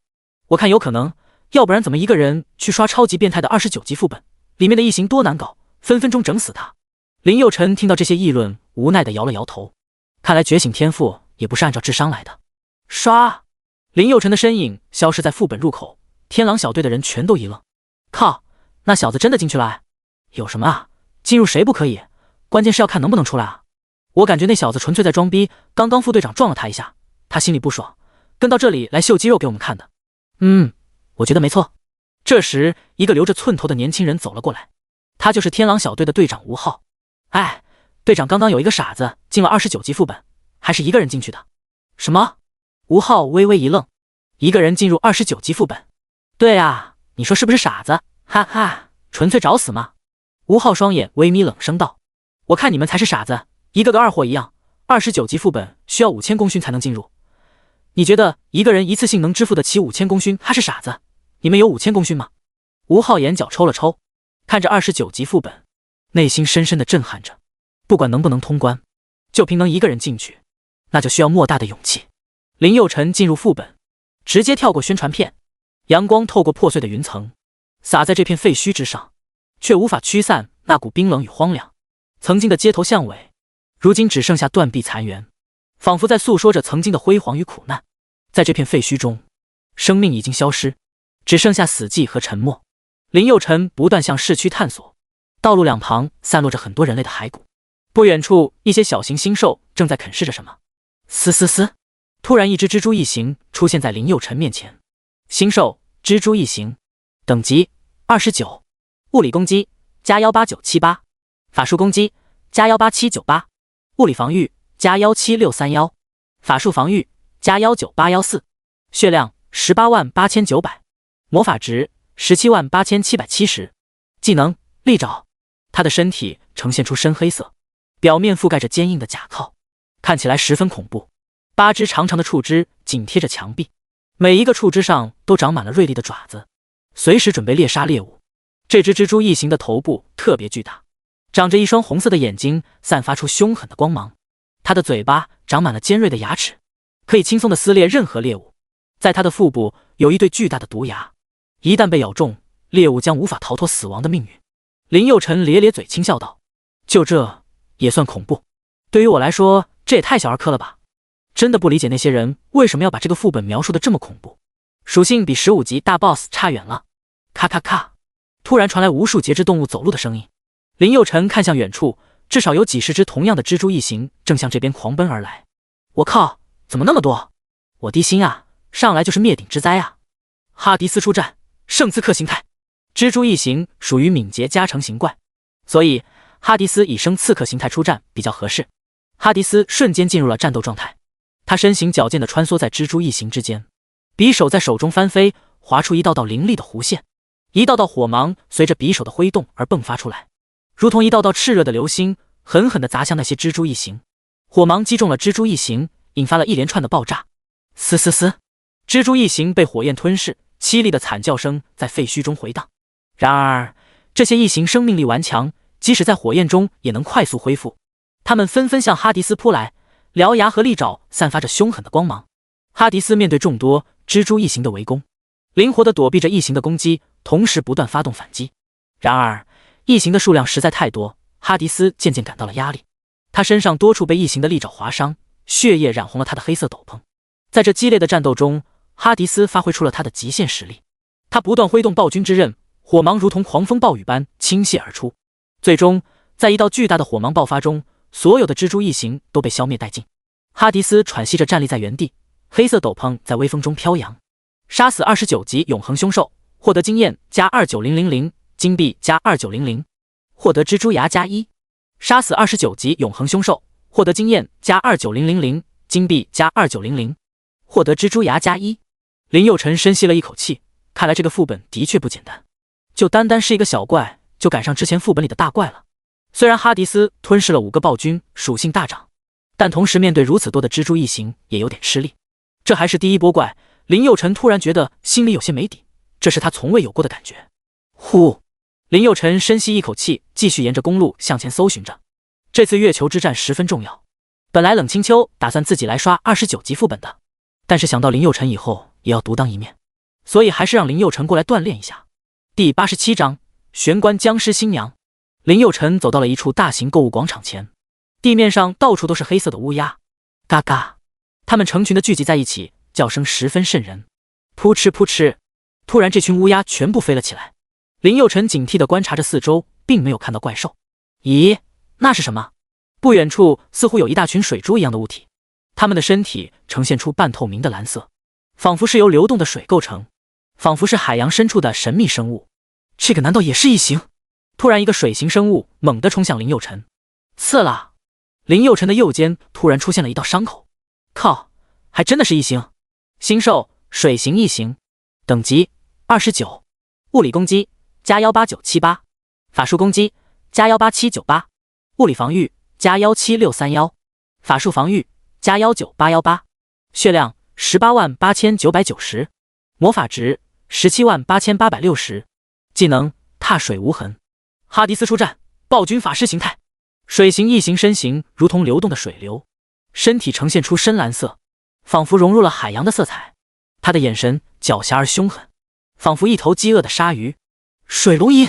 我看有可能，要不然怎么一个人去刷超级变态的29级副本，里面的异形多难搞，分分钟整死他。林佑辰听到这些议论，无奈地摇了摇头，看来觉醒天赋也不是按照智商来的。刷，林佑辰的身影消失在副本入口，天狼小队的人全都一愣，靠，那小子真的进去了哎？有什么啊？进入谁不可以？关键是要看能不能出来啊！我感觉那小子纯粹在装逼，刚刚副队长撞了他一下，他心里不爽，跟到这里来秀肌肉给我们看的。我觉得没错。这时，一个留着寸头的年轻人走了过来，他就是天狼小队的队长吴昊。哎，队长，刚刚有一个傻子进了29级副本，还是一个人进去的。什么？吴昊微微一愣，一个人进入29级副本？对啊，你说是不是傻子？哈哈，纯粹找死吗？吴昊双眼微眯，冷声道：我看你们才是傻子，一个个二货一样。29级副本需要5000功勋才能进入，你觉得一个人一次性能支付得起5000功勋，他是傻子？你们有5000功勋吗？吴昊眼角抽了抽，看着29级副本，内心深深的震撼着。不管能不能通关，就凭能一个人进去，那就需要莫大的勇气。林佑辰进入副本，直接跳过宣传片，阳光透过破碎的云层，洒在这片废墟之上，却无法驱散那股冰冷与荒凉。曾经的街头巷尾，如今只剩下断壁残垣，仿佛在诉说着曾经的辉煌与苦难。在这片废墟中，生命已经消失，只剩下死寂和沉默。林佑辰不断向市区探索，道路两旁散落着很多人类的骸骨，不远处一些小型星兽正在啃噬着什么。嘶嘶嘶！突然，一只蜘蛛异形出现在林佑辰面前。星兽，蜘蛛异形，等级29，物理攻击加18978，法术攻击加18798，物理防御加17631，法术防御加19814，血量188900，魔法值178770，技能利爪。他的身体呈现出深黑色，表面覆盖着坚硬的甲壳，看起来十分恐怖。8只长长的触枝紧贴着墙壁，每一个触枝上都长满了锐利的爪子，随时准备猎杀猎物。这只蜘蛛异形的头部特别巨大，长着一双红色的眼睛，散发出凶狠的光芒。它的嘴巴长满了尖锐的牙齿，可以轻松地撕裂任何猎物。在它的腹部有一对巨大的毒牙，一旦被咬中，猎物将无法逃脱死亡的命运。林佑辰咧咧嘴轻笑道：就这也算恐怖？对于我来说，这也太小儿科了吧。真的不理解那些人为什么要把这个副本描述的这么恐怖，属性比15级大 boss 差远了。咔咔咔，突然传来无数节肢动物走路的声音。林佑辰看向远处，至少有几十只同样的蜘蛛异形正向这边狂奔而来。我靠，怎么那么多？我低心啊，上来就是灭顶之灾啊！哈迪斯出战，圣刺客形态。蜘蛛异形属于敏捷加成型怪，所以哈迪斯以生刺客形态出战比较合适。哈迪斯瞬间进入了战斗状态，他身形矫健地穿梭在蜘蛛异形之间，匕首在手中翻飞，划出一道道凌厉的弧线，一道道火芒随着匕首的挥动而迸发出来，如同一道道炽热的流星，狠狠地砸向那些蜘蛛异形。火芒击中了蜘蛛异形，引发了一连串的爆炸。嘶嘶嘶，蜘蛛异形被火焰吞噬，凄厉的惨叫声在废墟中回荡。然而，这些异形生命力顽强，即使在火焰中也能快速恢复。他们纷纷向哈迪斯扑来，獠牙和利爪散发着凶狠的光芒。哈迪斯面对众多蜘蛛异形的围攻，灵活地躲避着异形的攻击，同时不断发动反击。然而，异形的数量实在太多，哈迪斯渐渐感到了压力。他身上多处被异形的利爪划伤，血液染红了他的黑色斗篷。在这激烈的战斗中，哈迪斯发挥出了他的极限实力。他不断挥动暴君之刃，火芒如同狂风暴雨般倾泻而出。最终，在一道巨大的火芒爆发中，所有的蜘蛛异形都被消灭殆尽。哈迪斯喘息着站立在原地，黑色斗篷在微风中飘扬。杀死29级永恒凶兽，获得经验加29000，金币加2900，获得蜘蛛牙加1。杀死29级永恒凶兽，获得经验加29000，金币加2900，获得蜘蛛牙加1。林佑辰深吸了一口气，看来这个副本的确不简单，就单单是一个小怪就赶上之前副本里的大怪了。虽然哈迪斯吞噬了5个暴君，属性大涨，但同时面对如此多的蜘蛛异形也有点吃力。这还是第一波怪，林佑辰突然觉得心里有些没底，这是他从未有过的感觉。呼，林佑辰深吸一口气，继续沿着公路向前搜寻着。这次月球之战十分重要，本来冷清秋打算自己来刷29级副本的，但是想到林佑辰以后也要独当一面，所以还是让林佑辰过来锻炼一下。第87章玄关僵尸新娘。林佑辰走到了一处大型购物广场前，地面上到处都是黑色的乌鸦，嘎嘎，它们成群的聚集在一起，叫声十分瘆人。扑哧扑哧，突然这群乌鸦全部飞了起来。林佑辰警惕地观察着四周，并没有看到怪兽。咦，那是什么？不远处似乎有一大群水珠一样的物体，它们的身体呈现出半透明的蓝色，仿佛是由流动的水构成，仿佛是海洋深处的神秘生物。这个难道也是异形？突然一个水形生物猛地冲向林佑辰，刺啦！林佑辰的右肩突然出现了一道伤口。靠，还真的是异形。星兽水形异形，等级29，物理攻击加18978，法术攻击加18798，物理防御加17631，法术防御加19818，血量188990，魔法值178860，技能踏水无痕。哈迪斯出战，暴君法师形态。水形异形身形如同流动的水流，身体呈现出深蓝色，仿佛融入了海洋的色彩。他的眼神狡黠而凶狠，仿佛一头饥饿的鲨鱼。水龙吟，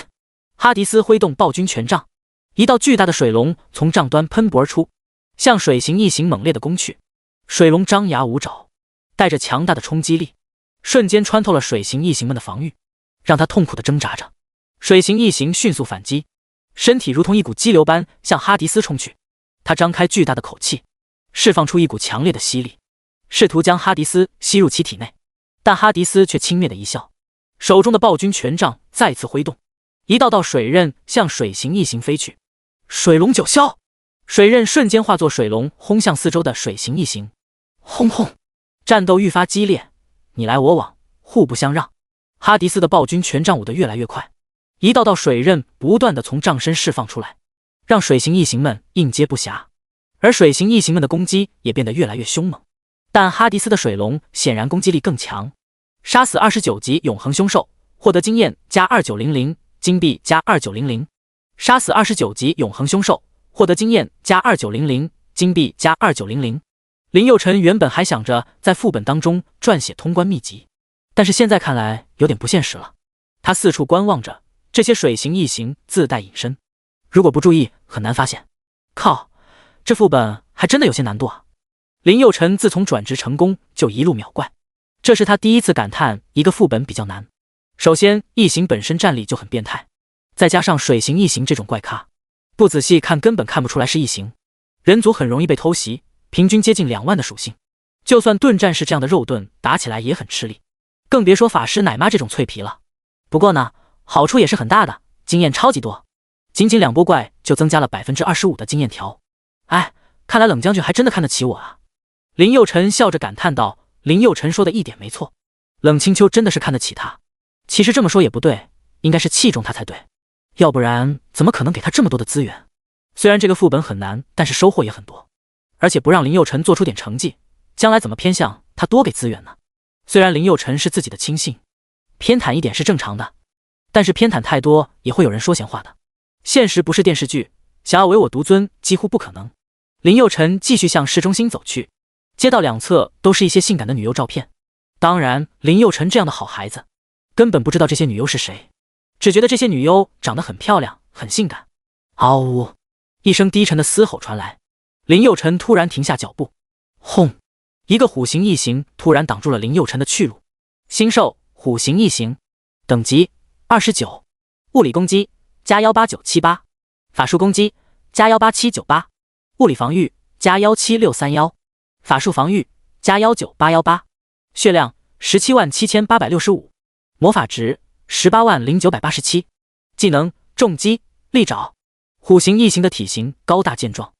哈迪斯挥动暴君权杖，一道巨大的水龙从杖端喷薄而出，向水形异形猛烈的攻去。水龙张牙舞爪，带着强大的冲击力，瞬间穿透了水形异形们的防御，让他痛苦地挣扎着。水形异形迅速反击，身体如同一股激流般向哈迪斯冲去。他张开巨大的口气，释放出一股强烈的吸力，试图将哈迪斯吸入其体内。但哈迪斯却轻蔑的一笑，手中的暴君权杖再次挥动，一道道水刃向水形异形飞去。水龙九霄，水刃瞬间化作水龙轰向四周的水形异形。轰轰，战斗愈发激烈，你来我往，互不相让。哈迪斯的暴君权杖舞得越来越快，一道道水刃不断地从杖身释放出来，让水形异形们应接不暇，而水形异形们的攻击也变得越来越凶猛。但哈迪斯的水龙显然攻击力更强，杀死29级永恒凶兽，获得经验加2900，金币加2900。杀死29级永恒凶兽，获得经验加2900，金币加2900。林佑辰原本还想着在副本当中撰写通关秘籍，但是现在看来有点不现实了。他四处观望着，这些水形异形自带隐身，如果不注意很难发现。靠，这副本还真的有些难度啊。林佑辰自从转职成功就一路秒怪，这是他第一次感叹一个副本比较难。首先异形本身战力就很变态，再加上水形异形这种怪咖，不仔细看根本看不出来是异形。人族很容易被偷袭，平均接近2万的属性，就算盾战士这样的肉盾打起来也很吃力，更别说法师奶妈这种脆皮了。不过呢，好处也是很大的，经验超级多，仅仅2波怪就增加了 25% 的经验条。哎，看来冷将军还真的看得起我啊。林佑辰笑着感叹道。林佑辰说的一点没错，冷清秋真的是看得起他。其实这么说也不对，应该是器重他才对，要不然怎么可能给他这么多的资源。虽然这个副本很难，但是收获也很多，而且不让林佑辰做出点成绩，将来怎么偏向他多给资源呢？虽然林佑辰是自己的亲信，偏袒一点是正常的，但是偏袒太多也会有人说闲话的。现实不是电视剧，想要唯我独尊几乎不可能。林佑辰继续向市中心走去，街道两侧都是一些性感的女优照片。当然，林佑辰这样的好孩子根本不知道这些女优是谁，只觉得这些女优长得很漂亮，很性感。嗷呜！一声低沉的嘶吼传来，林佑辰突然停下脚步。轰！一个虎形异形突然挡住了林佑辰的去路。星兽虎形异形，等级29，物理攻击加18978，法术攻击加18798，物理防御加17631，法术防御加19818，血量177865，魔法值180987，技能重击利爪。虎形异形的体型高大健壮，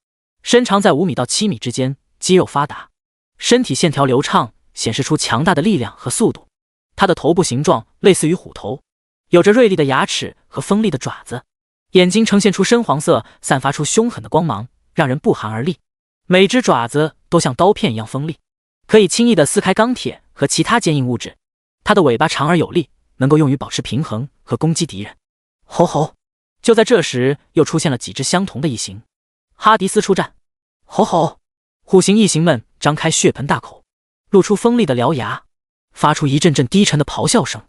身长在5米到7米之间，肌肉发达，身体线条流畅，显示出强大的力量和速度。它的头部形状类似于虎头，有着锐利的牙齿和锋利的爪子，眼睛呈现出深黄色，散发出凶狠的光芒，让人不寒而栗。每只爪子都像刀片一样锋利，可以轻易地撕开钢铁和其他坚硬物质。它的尾巴长而有力，能够用于保持平衡和攻击敌人。吼吼！就在这时，又出现了几只相同的异形。哈迪斯出战！吼吼！虎形异形们张开血盆大口，露出锋利的獠牙，发出一阵阵低沉的咆哮声，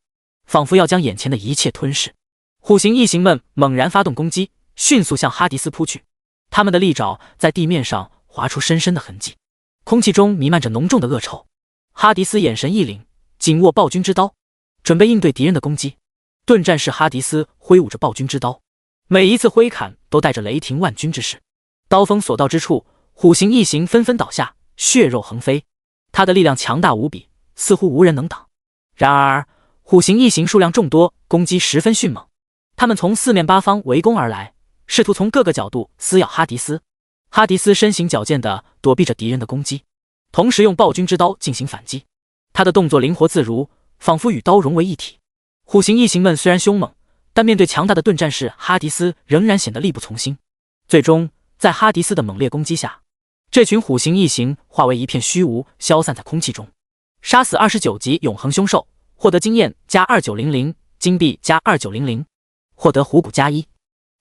仿佛要将眼前的一切吞噬。虎形异形们猛然发动攻击，迅速向哈迪斯扑去。他们的利爪在地面上划出深深的痕迹，空气中弥漫着浓重的恶臭。哈迪斯眼神一凛，紧握暴君之刀，准备应对敌人的攻击。盾战士哈迪斯挥舞着暴君之刀，每一次挥砍都带着雷霆万钧之势。刀锋所到之处，虎形异形纷纷倒下，血肉横飞。他的力量强大无比，似乎无人能挡。然而，虎形异形数量众多，攻击十分迅猛。他们从四面八方围攻而来，试图从各个角度撕咬哈迪斯。哈迪斯身形矫健地躲避着敌人的攻击，同时用暴君之刀进行反击。他的动作灵活自如，仿佛与刀融为一体。虎形异形们虽然凶猛，但面对强大的盾战士哈迪斯仍然显得力不从心。最终，在哈迪斯的猛烈攻击下，这群虎形异形化为一片虚无，消散在空气中。杀死29级永恒凶兽，获得经验加2900，金币加2900，获得虎骨加1。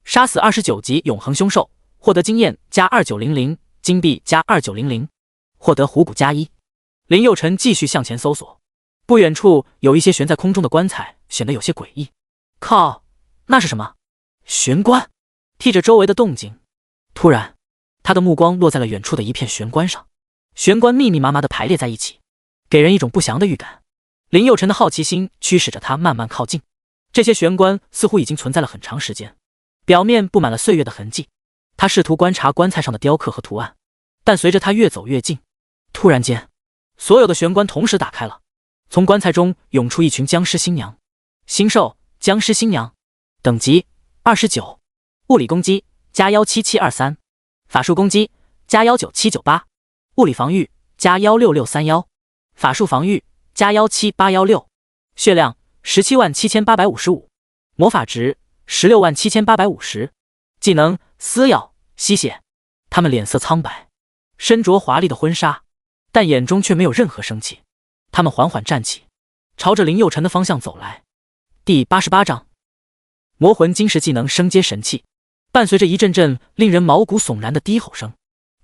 杀死29级永恒凶兽，获得经验加2900，金币加2900，获得虎骨加1。林佑辰继续向前搜索，不远处有一些悬在空中的棺材，显得有些诡异。靠，那是什么？悬棺！替着周围的动静，突然，他的目光落在了远处的一片悬棺上。悬棺密密麻麻地排列在一起，给人一种不祥的预感。林佑辰的好奇心驱使着他慢慢靠近。这些悬棺似乎已经存在了很长时间，表面布满了岁月的痕迹。他试图观察棺材上的雕刻和图案，但随着他越走越近，突然间，所有的悬棺同时打开了，从棺材中涌出一群僵尸新娘。星兽僵尸新娘，等级29，物理攻击加17723，法术攻击加19798，物理防御加16631，法术防御加17816，血量177855，魔法值167850，技能撕咬吸血。他们脸色苍白，身着华丽的婚纱，但眼中却没有任何生气。他们缓缓站起，朝着林佑辰的方向走来。第88章魔魂晶石技能升阶神器，伴随着一阵阵令人毛骨悚然的低吼声。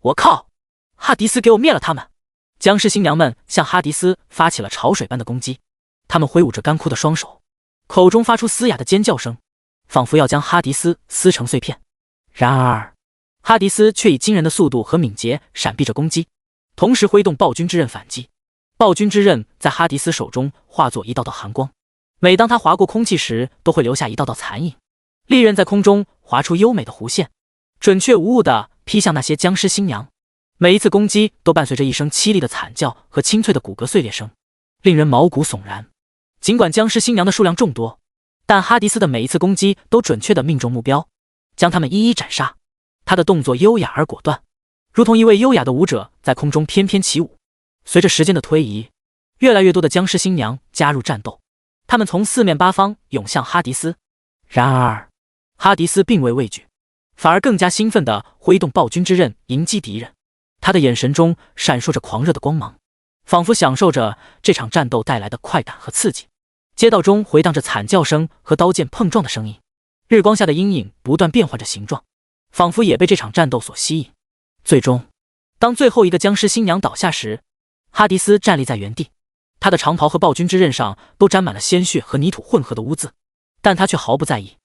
我靠！哈迪斯给我灭了他们！僵尸新娘们向哈迪斯发起了潮水般的攻击，他们挥舞着干枯的双手，口中发出嘶哑的尖叫声，仿佛要将哈迪斯撕成碎片。然而，哈迪斯却以惊人的速度和敏捷闪避着攻击，同时挥动暴君之刃反击。暴君之刃在哈迪斯手中化作一道道寒光，每当他划过空气时，都会留下一道道残影。利刃在空中划出优美的弧线，准确无误地劈向那些僵尸新娘。每一次攻击都伴随着一声凄厉的惨叫和清脆的骨骼碎裂声，令人毛骨悚然。尽管僵尸新娘的数量众多，但哈迪斯的每一次攻击都准确地命中目标，将他们一一斩杀。他的动作优雅而果断，如同一位优雅的舞者在空中翩翩起舞。随着时间的推移，越来越多的僵尸新娘加入战斗，他们从四面八方涌向哈迪斯。然而，哈迪斯并未畏惧，反而更加兴奋地挥动暴君之刃迎击敌人。他的眼神中闪烁着狂热的光芒，仿佛享受着这场战斗带来的快感和刺激。街道中回荡着惨叫声和刀剑碰撞的声音，日光下的阴影不断变换着形状，仿佛也被这场战斗所吸引。最终，当最后一个僵尸新娘倒下时，哈迪斯站立在原地，他的长袍和暴君之刃上都沾满了鲜血和泥土混合的污渍，但他却毫不在意。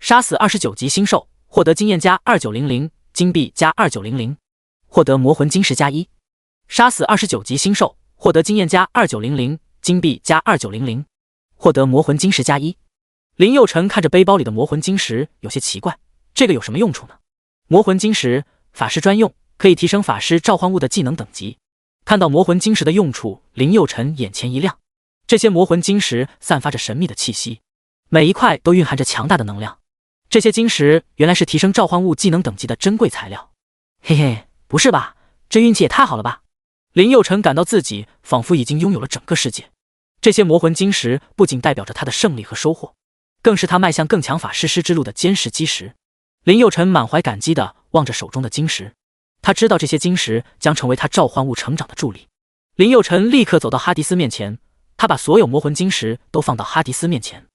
杀死29级星兽，获得经验加2900，金币加2900，获得魔魂晶石加1。杀死29级星兽，获得经验加2900，金币加2900，获得魔魂晶石加1。林佑辰看着背包里的魔魂晶石，有些奇怪，这个有什么用处呢？魔魂晶石，法师专用，可以提升法师召唤物的技能等级。看到魔魂晶石的用处，林佑辰眼前一亮。这些魔魂晶石散发着神秘的气息，每一块都蕴含着强大的能量。这些晶石原来是提升召唤物技能等级的珍贵材料。嘿嘿，不是吧？这运气也太好了吧！林佑辰感到自己仿佛已经拥有了整个世界。这些魔魂晶石不仅代表着他的胜利和收获，更是他迈向更强法师师之路的坚实基石。林佑辰满怀感激地望着手中的晶石，他知道这些晶石将成为他召唤物成长的助力。林佑辰立刻走到哈迪斯面前，他把所有魔魂晶石都放到哈迪斯面前。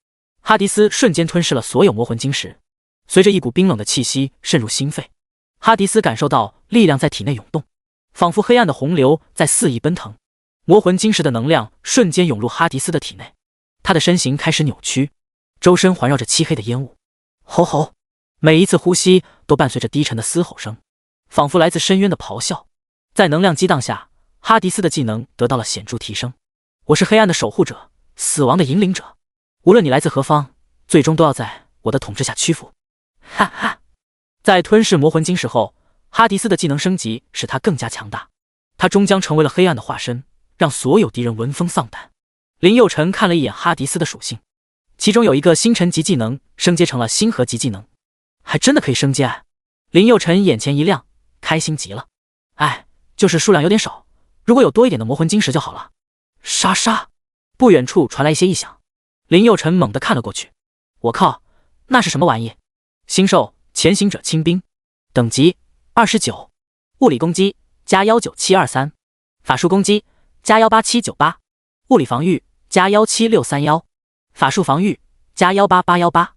哈迪斯瞬间吞噬了所有魔魂晶石，随着一股冰冷的气息渗入心肺，哈迪斯感受到力量在体内涌动，仿佛黑暗的洪流在肆意奔腾。魔魂晶石的能量瞬间涌入哈迪斯的体内，他的身形开始扭曲，周身环绕着漆黑的烟雾。吼吼，每一次呼吸都伴随着低沉的嘶吼声，仿佛来自深渊的咆哮。在能量激荡下，哈迪斯的技能得到了显著提升。我是黑暗的守护者，死亡的引领者，无论你来自何方，最终都要在我的统治下屈服。哈哈！在吞噬魔魂晶石后，哈迪斯的技能升级使他更加强大，他终将成为了黑暗的化身，让所有敌人闻风丧胆。林佑成看了一眼哈迪斯的属性，其中有一个星辰级技能升阶成了星河级技能，还真的可以升阶。林佑成眼前一亮，开心极了。哎，就是数量有点少，如果有多一点的魔魂晶石就好了。沙沙，不远处传来一些异响，林佑成猛地看了过去。我靠，那是什么玩意？星兽潜行者轻兵，等级29，物理攻击加19723，法术攻击加18798，物理防御加17631，法术防御加18818，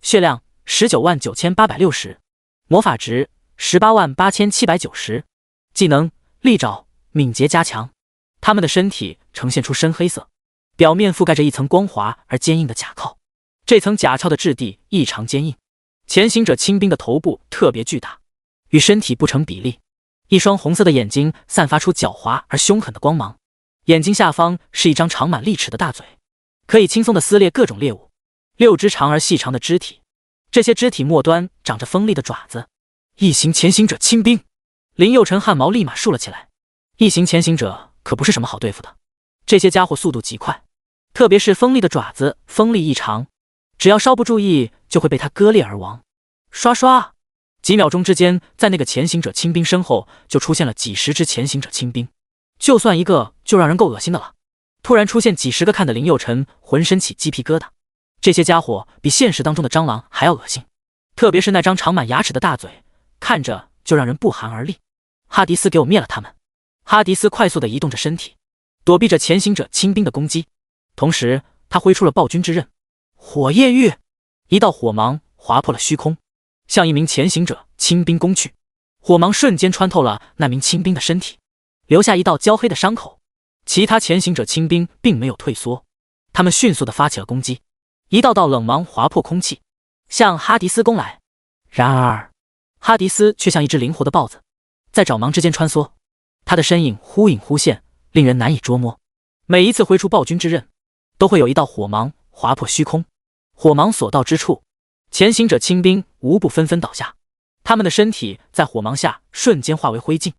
血量199860，魔法值188790，技能利爪敏捷加强。他们的身体呈现出深黑色，表面覆盖着一层光滑而坚硬的甲壳，这层甲壳的质地异常坚硬。潜行者轻兵的头部特别巨大，与身体不成比例，一双红色的眼睛散发出狡猾而凶狠的光芒，眼睛下方是一张长满利齿的大嘴，可以轻松地撕裂各种猎物。6只长而细长的肢体，这些肢体末端长着锋利的爪子。异形潜行者轻兵，林佑成汗毛立马竖了起来。异形潜行者可不是什么好对付的，这些家伙速度极快，特别是锋利的爪子锋利异常，只要稍不注意就会被他割裂而亡。刷刷，几秒钟之间，在那个潜行者轻兵身后就出现了几十只潜行者轻兵，就算一个就让人够恶心的了，突然出现几十个，看得林佑成浑身起鸡皮疙瘩。这些家伙比现实当中的蟑螂还要恶心，特别是那张长满牙齿的大嘴，看着就让人不寒而栗。哈迪斯给我灭了他们！哈迪斯快速地移动着身体，躲避着潜行者轻兵的攻击，同时他挥出了暴君之刃，火焰玉，一道火芒划破了虚空，向一名潜行者轻兵攻去。火芒瞬间穿透了那名轻兵的身体，留下一道焦黑的伤口。其他潜行者轻兵并没有退缩，他们迅速地发起了攻击，一道道冷芒划破空气，向哈迪斯攻来。然而哈迪斯却像一只灵活的豹子，在爪芒之间穿梭，他的身影忽隐忽现，令人难以捉摸。每一次挥出暴君之刃，都会有一道火芒划破虚空，火芒所到之处，潜行者轻兵无不纷纷倒下，他们的身体在火芒下瞬间化为灰烬，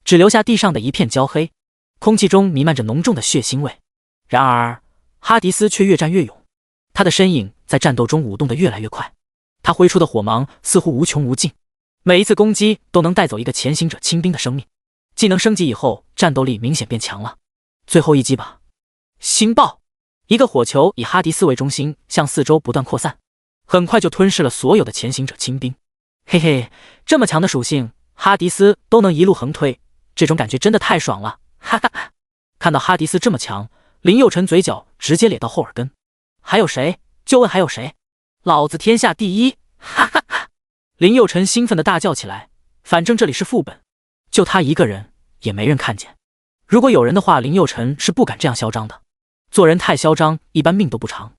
只留下地上的一片焦黑，空气中弥漫着浓重的血腥味。然而哈迪斯却越战越勇，他的身影在战斗中舞动得越来越快，他挥出的火芒似乎无穷无尽，每一次攻击都能带走一个潜行者轻兵的生命。技能升级以后，战斗力明显变强了。最后一击吧！星爆！一个火球以哈迪斯为中心，向四周不断扩散，很快就吞噬了所有的潜行者轻兵。嘿嘿，这么强的属性，哈迪斯都能一路横推，这种感觉真的太爽了！哈哈哈！看到哈迪斯这么强，林佑成嘴角直接咧到后耳根。还有谁？就问还有谁？老子天下第一！哈哈哈！林佑成兴奋地大叫起来。反正这里是副本，就他一个人，也没人看见。如果有人的话，林佑成是不敢这样嚣张的。做人太嚣张，一般命都不长，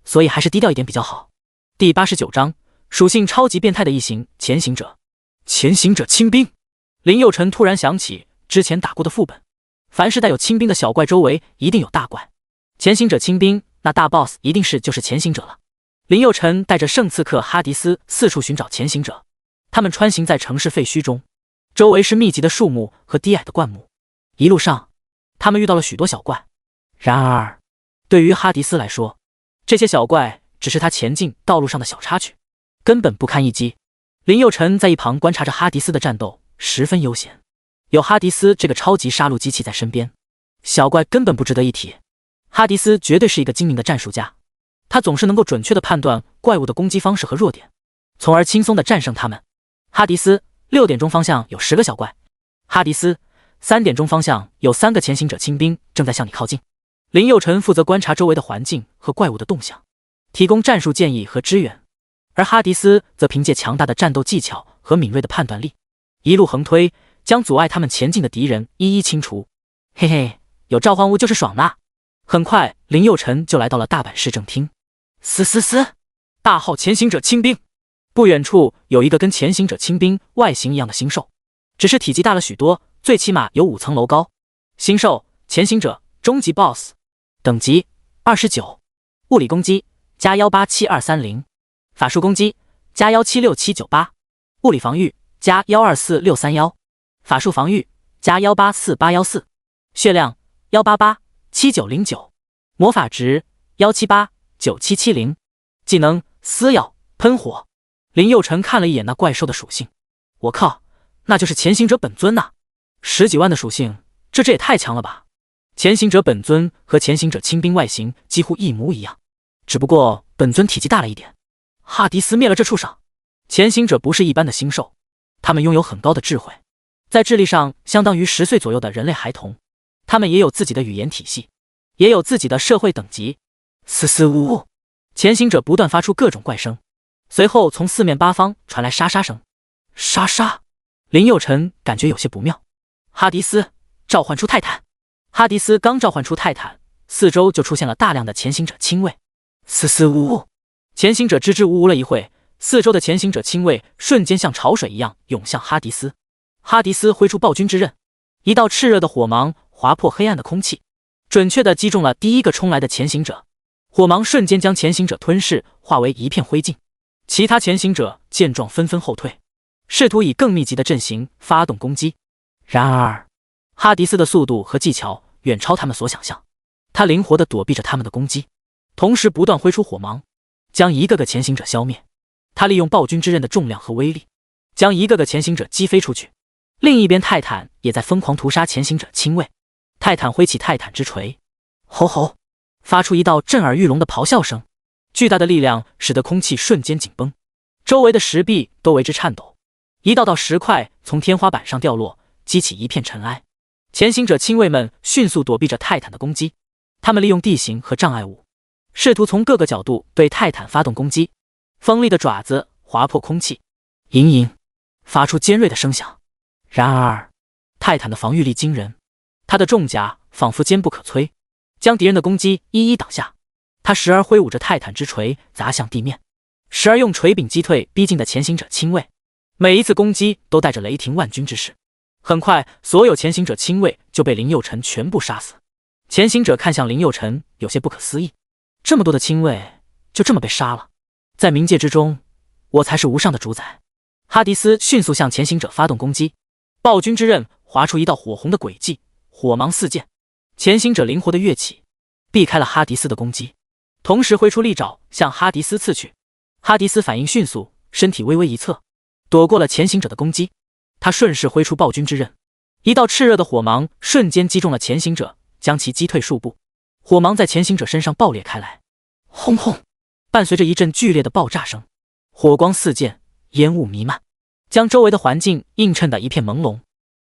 所以还是低调一点比较好。第89章，属性超级变态的异形潜行者。潜行者轻兵。林佑成突然想起之前打过的副本，凡是带有轻兵的小怪周围一定有大怪，潜行者轻兵，那大 boss 一定就是潜行者了。林佑成带着圣刺客哈迪斯四处寻找潜行者，他们穿行在城市废墟中，周围是密集的树木和低矮的灌木，一路上他们遇到了许多小怪。然而对于哈迪斯来说，这些小怪只是他前进道路上的小插曲，根本不堪一击。林佑成在一旁观察着哈迪斯的战斗，十分悠闲。有哈迪斯这个超级杀戮机器在身边，小怪根本不值得一提。哈迪斯绝对是一个精明的战术家，他总是能够准确地判断怪物的攻击方式和弱点，从而轻松地战胜他们。哈迪斯，6点钟方向有10个小怪。哈迪斯，3点钟方向有3个潜行者轻兵正在向你靠近。林佑成负责观察周围的环境和怪物的动向，提供战术建议和支援，而哈迪斯则凭借强大的战斗技巧和敏锐的判断力，一路横推，将阻碍他们前进的敌人一一清除。嘿嘿，有召唤物就是爽呐！很快，林佑辰就来到了大阪市政厅。大号潜行者轻兵。不远处有一个跟潜行者轻兵外形一样的星兽，只是体积大了许多，最起码有5层楼高。星兽，潜行者，终极 BOSS， 等级29，物理攻击加187-230，法术攻击加176-798，物理防御加124-631，法术防御加184-814，血量188-7909，魔法值178-9770，技能撕咬喷火。林佑辰看了一眼那怪兽的属性，我靠，那就是潜行者本尊呐！10几万的属性，这也太强了吧！潜行者本尊和潜行者轻兵外形几乎一模一样，只不过本尊体积大了一点。哈迪斯灭了这畜生！潜行者不是一般的星兽，他们拥有很高的智慧，在智力上相当于10岁左右的人类孩童。他们也有自己的语言体系，也有自己的社会等级。呜呜，潜行者不断发出各种怪声，随后从四面八方传来沙沙声。沙沙！林佑辰感觉有些不妙。哈迪斯，召唤出泰坦！哈迪斯刚召唤出泰坦，四周就出现了大量的潜行者亲卫。呜呜！潜行者支支吾吾了一会，四周的潜行者亲卫瞬间像潮水一样涌向哈迪斯。哈迪斯挥出暴君之刃，一道炽热的火芒划破黑暗的空气，准确地击中了第一个冲来的潜行者。火芒瞬间将潜行者吞噬，化为一片灰烬。其他潜行者见状纷纷后退，试图以更密集的阵型发动攻击。然而，哈迪斯的速度和技巧远超他们所想象，他灵活地躲避着他们的攻击，同时不断挥出火芒，将一个个潜行者消灭。他利用暴君之刃的重量和威力，将一个个潜行者击飞出去。另一边，泰坦也在疯狂屠杀潜行者亲卫。泰坦挥起泰坦之锤，吼吼，发出一道震耳欲聋的咆哮声。巨大的力量使得空气瞬间紧绷，周围的石壁都为之颤抖，一道道石块从天花板上掉落，激起一片尘埃。潜行者亲卫们迅速躲避着泰坦的攻击，他们利用地形和障碍物，试图从各个角度对泰坦发动攻击。锋利的爪子划破空气，隐隐发出尖锐的声响。然而，泰坦的防御力惊人，他的重甲仿佛坚不可摧，将敌人的攻击一一挡下。他时而挥舞着泰坦之锤砸向地面，时而用锤柄击退逼近的潜行者亲卫，每一次攻击都带着雷霆万钧之势。很快，所有潜行者亲卫就被林佑辰全部杀死。潜行者看向林佑辰，有些不可思议，这么多的亲卫就这么被杀了？在冥界之中，我才是无上的主宰。哈迪斯迅速向潜行者发动攻击，暴君之刃划出一道火红的轨迹，火芒四溅。潜行者灵活的跃起，避开了哈迪斯的攻击，同时挥出利爪向哈迪斯刺去。哈迪斯反应迅速，身体微微一侧，躲过了潜行者的攻击。他顺势挥出暴君之刃，一道炽热的火芒瞬间击中了潜行者，将其击退数步。火芒在潜行者身上爆裂开来，轰轰，伴随着一阵剧烈的爆炸声，火光四溅，烟雾弥漫，将周围的环境映衬得一片朦胧。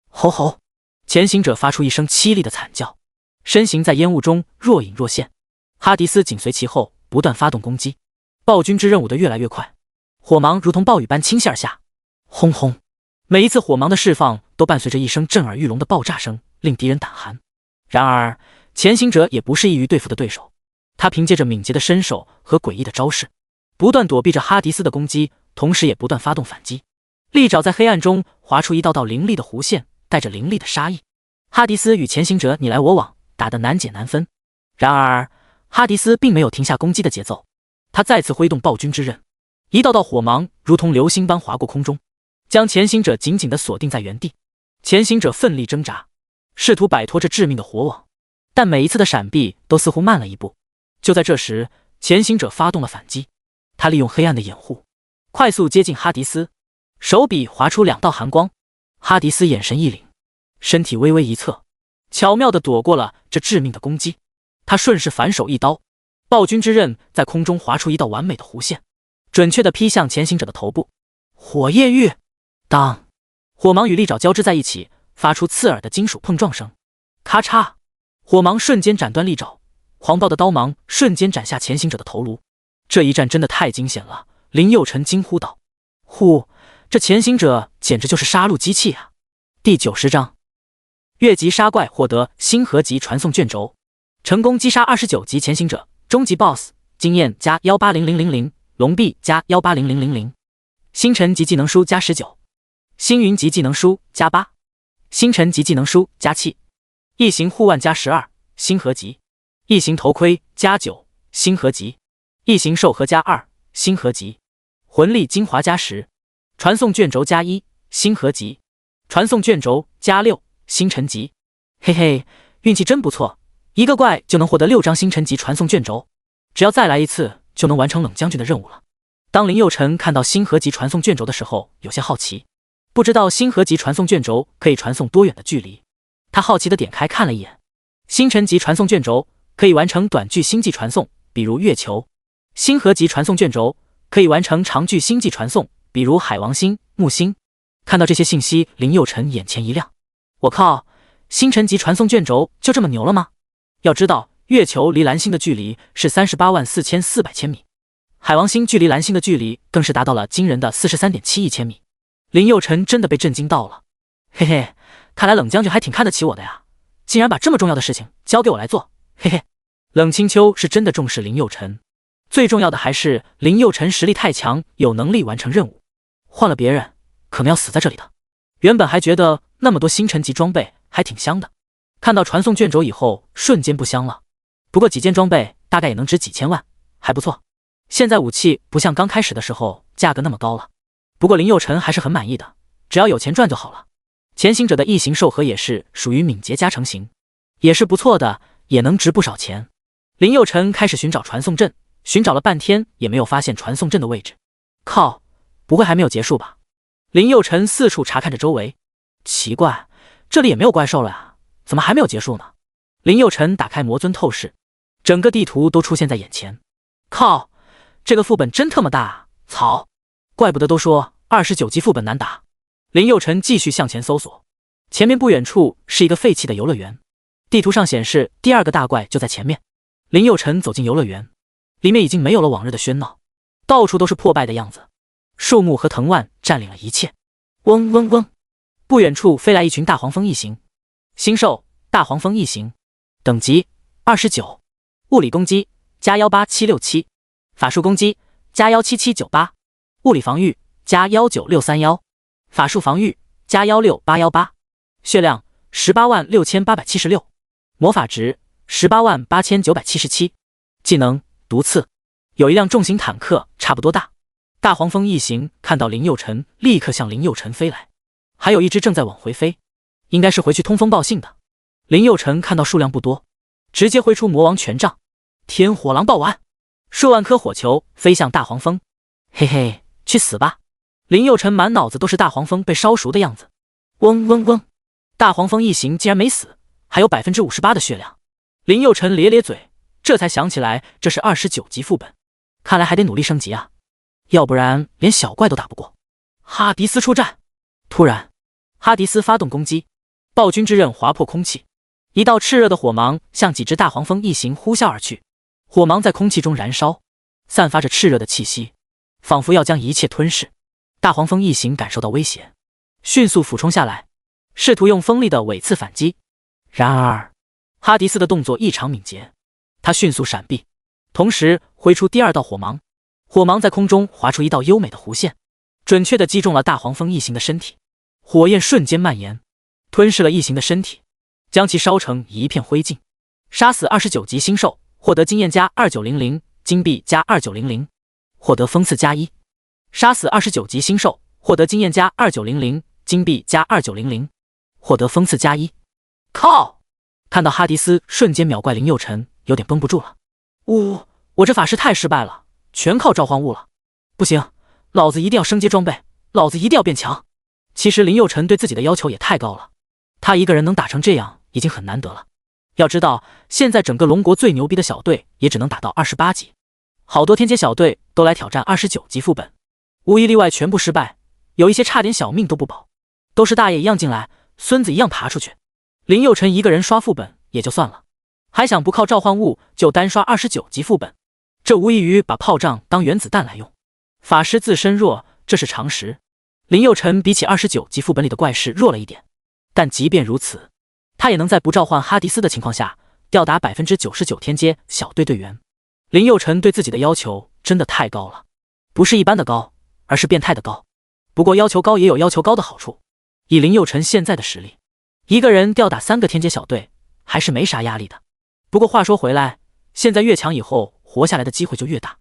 吼吼！潜行者发出一声凄厉的惨叫，身形在烟雾中若隐若现。哈迪斯紧随其后，不断发动攻击。暴君之刃舞得越来越快，火芒如同暴雨般倾泻而下。轰轰！每一次火芒的释放都伴随着一声震耳欲聋的爆炸声，令敌人胆寒。然而，潜行者也不是易于对付的对手，他凭借着敏捷的身手和诡异的招式，不断躲避着哈迪斯的攻击，同时也不断发动反击。利爪在黑暗中划出一道道凌厉的弧线，带着凌厉的杀意。哈迪斯与潜行者你来我往，打得难解难分。然而，哈迪斯并没有停下攻击的节奏，他再次挥动暴君之刃，一道道火芒如同流星般划过空中，将潜行者紧紧地锁定在原地。潜行者奋力挣扎，试图摆脱这致命的火网，但每一次的闪避都似乎慢了一步。就在这时，潜行者发动了反击，他利用黑暗的掩护，快速接近哈迪斯，手臂划出2道寒光。哈迪斯眼神一凛，身体微微一侧，巧妙地躲过了这致命的攻击。他顺势反手一刀，暴君之刃在空中划出一道完美的弧线，准确地劈向潜行者的头部。火焰玉！当！火芒与利爪交织在一起，发出刺耳的金属碰撞声。咔嚓！火芒瞬间斩断利爪，狂暴的刀芒瞬间斩下潜行者的头颅。这一战真的太惊险了，林佑辰惊呼道：“呼，这潜行者简直就是杀戮机器啊！”第90章，越级杀怪获得星河级传送卷轴，成功击杀29级前行者，终极 BOSS， 经验加1800000，龙币加1800000，星辰级技能书加19，星云级技能书加8，星辰级技能书加7，异形护腕加12，星河级，异形头盔加9，星河级，异形兽盒加2，星河级，魂力精华加10，传送卷轴加1，星河级，传送卷轴加6，星辰级。嘿嘿，运气真不错，一个怪就能获得6张星辰级传送卷轴，只要再来一次就能完成冷将军的任务了。当林佑辰看到星河级传送卷轴的时候，有些好奇，不知道星河级传送卷轴可以传送多远的距离。他好奇的点开看了一眼，星辰级传送卷轴可以完成短距星际传送，比如月球；星河级传送卷轴可以完成长距星际传送，比如海王星、木星。看到这些信息，林佑辰眼前一亮。我靠，星辰级传送卷轴就这么牛了吗？要知道，月球离蓝星的距离是384400千米，海王星距离蓝星的距离更是达到了惊人的43.7亿千米。林佑辰真的被震惊到了。嘿嘿，看来冷将军还挺看得起我的呀，竟然把这么重要的事情交给我来做。嘿嘿，冷清秋是真的重视林佑辰，最重要的还是林佑辰实力太强，有能力完成任务。换了别人，可能要死在这里的。原本还觉得那么多星辰级装备还挺香的，看到传送卷轴以后，瞬间不香了。不过几件装备大概也能值几千万，还不错。现在武器不像刚开始的时候价格那么高了，不过林佑辰还是很满意的，只要有钱赚就好了。前行者的异形兽盒也是属于敏捷加成型，也是不错的，也能值不少钱。林佑辰开始寻找传送阵，寻找了半天也没有发现传送阵的位置。靠，不会还没有结束吧？林佑辰四处查看着周围，奇怪，这里也没有怪兽了呀，怎么还没有结束呢？林佑辰打开魔尊透视，整个地图都出现在眼前。靠，这个副本真特么大啊！操，怪不得都说29级副本难打。林佑辰继续向前搜索，前面不远处是一个废弃的游乐园，地图上显示第二个大怪就在前面。林佑辰走进游乐园，里面已经没有了往日的喧闹，到处都是破败的样子，树木和藤蔓占领了一切。嗡嗡嗡，不远处飞来一群大黄蜂异形，星兽大黄蜂异形，等级29，物理攻击加18767，法术攻击加17798，物理防御加19631，法术防御加16818，血量186876，魔法值188977，技能毒刺。有一辆重型坦克，差不多大。大黄蜂异形看到林佑辰，立刻向林佑辰飞来，还有一只正在往回飞，应该是回去通风报信的。林佑辰看到数量不多，直接挥出魔王权杖，天火狼爆丸，数万颗火球飞向大黄蜂。嘿嘿，去死吧！林佑辰满脑子都是大黄蜂被烧熟的样子。嗡嗡嗡，大黄蜂异形竟然没死，还有58%的血量。林佑辰咧咧嘴，这才想起来这是29级副本，看来还得努力升级啊，要不然连小怪都打不过。哈迪斯出战，突然哈迪斯发动攻击，暴君之刃划破空气，一道炽热的火芒向几只大黄蜂异形呼啸而去，火芒在空气中燃烧，散发着炽热的气息，仿佛要将一切吞噬。大黄蜂异形感受到威胁，迅速俯冲下来，试图用锋利的尾刺反击。然而哈迪斯的动作异常敏捷，他迅速闪避，同时挥出第二道火芒，火芒在空中划出一道优美的弧线，准确地击中了大黄蜂异形的身体。火焰瞬间蔓延，吞噬了异形的身体，将其烧成一片灰烬。杀死29级星兽，获得经验加2900，金币加2900，获得锋刺加1。杀死29级星兽，获得经验加2900，金币加2900，获得锋刺加1。靠！看到哈迪斯瞬间秒怪林佑辰，有点绷不住了。我这法师太失败了，全靠召唤物了。不行，老子一定要升阶装备，老子一定要变强。其实林佑辰对自己的要求也太高了，他一个人能打成这样已经很难得了。要知道，现在整个龙国最牛逼的小队也只能打到28级，好多天阶小队都来挑战29级副本，无一例外全部失败，有一些差点小命都不保，都是大爷一样进来，孙子一样爬出去。林佑辰一个人刷副本也就算了，还想不靠召唤物就单刷29级副本，这无异于把炮仗当原子弹来用。法师自身弱，这是常识。林佑辰比起29级副本里的怪事弱了一点，但即便如此，他也能在不召唤哈迪斯的情况下吊打99%天阶小队队员。林佑成对自己的要求真的太高了，不是一般的高，而是变态的高。不过要求高也有要求高的好处，以林佑成现在的实力，一个人吊打3个天阶小队还是没啥压力的。不过话说回来，现在越强以后活下来的机会就越大，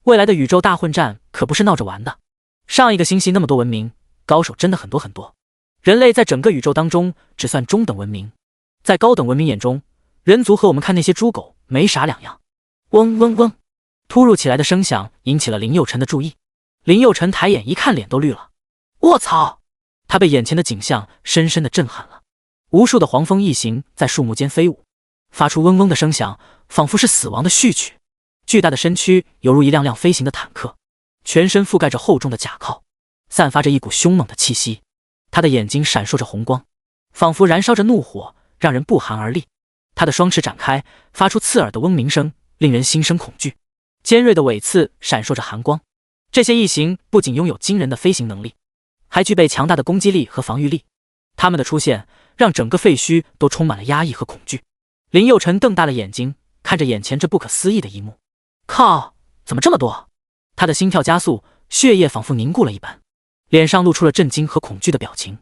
未来的宇宙大混战可不是闹着玩的。上一个星系那么多文明，高手真的很多很多，人类在整个宇宙当中只算中等文明，在高等文明眼中，人族和我们看那些猪狗没啥两样。嗡嗡嗡，突如其来的声响引起了林佑成的注意。林佑成抬眼一看，脸都绿了。卧槽！他被眼前的景象深深的震撼了。无数的黄蜂异形在树木间飞舞，发出嗡嗡的声响，仿佛是死亡的序曲。巨大的身躯犹如一辆辆飞行的坦克，全身覆盖着厚重的甲壳，散发着一股凶猛的气息。他的眼睛闪烁着红光，仿佛燃烧着怒火，让人不寒而栗。他的双翅展开，发出刺耳的嗡鸣声，令人心生恐惧。尖锐的尾刺闪烁着寒光。这些异形不仅拥有惊人的飞行能力，还具备强大的攻击力和防御力。他们的出现让整个废墟都充满了压抑和恐惧。林佑成瞪大了眼睛，看着眼前这不可思议的一幕。靠，怎么这么多？他的心跳加速，血液仿佛凝固了一般，脸上露出了震惊和恐惧的表情。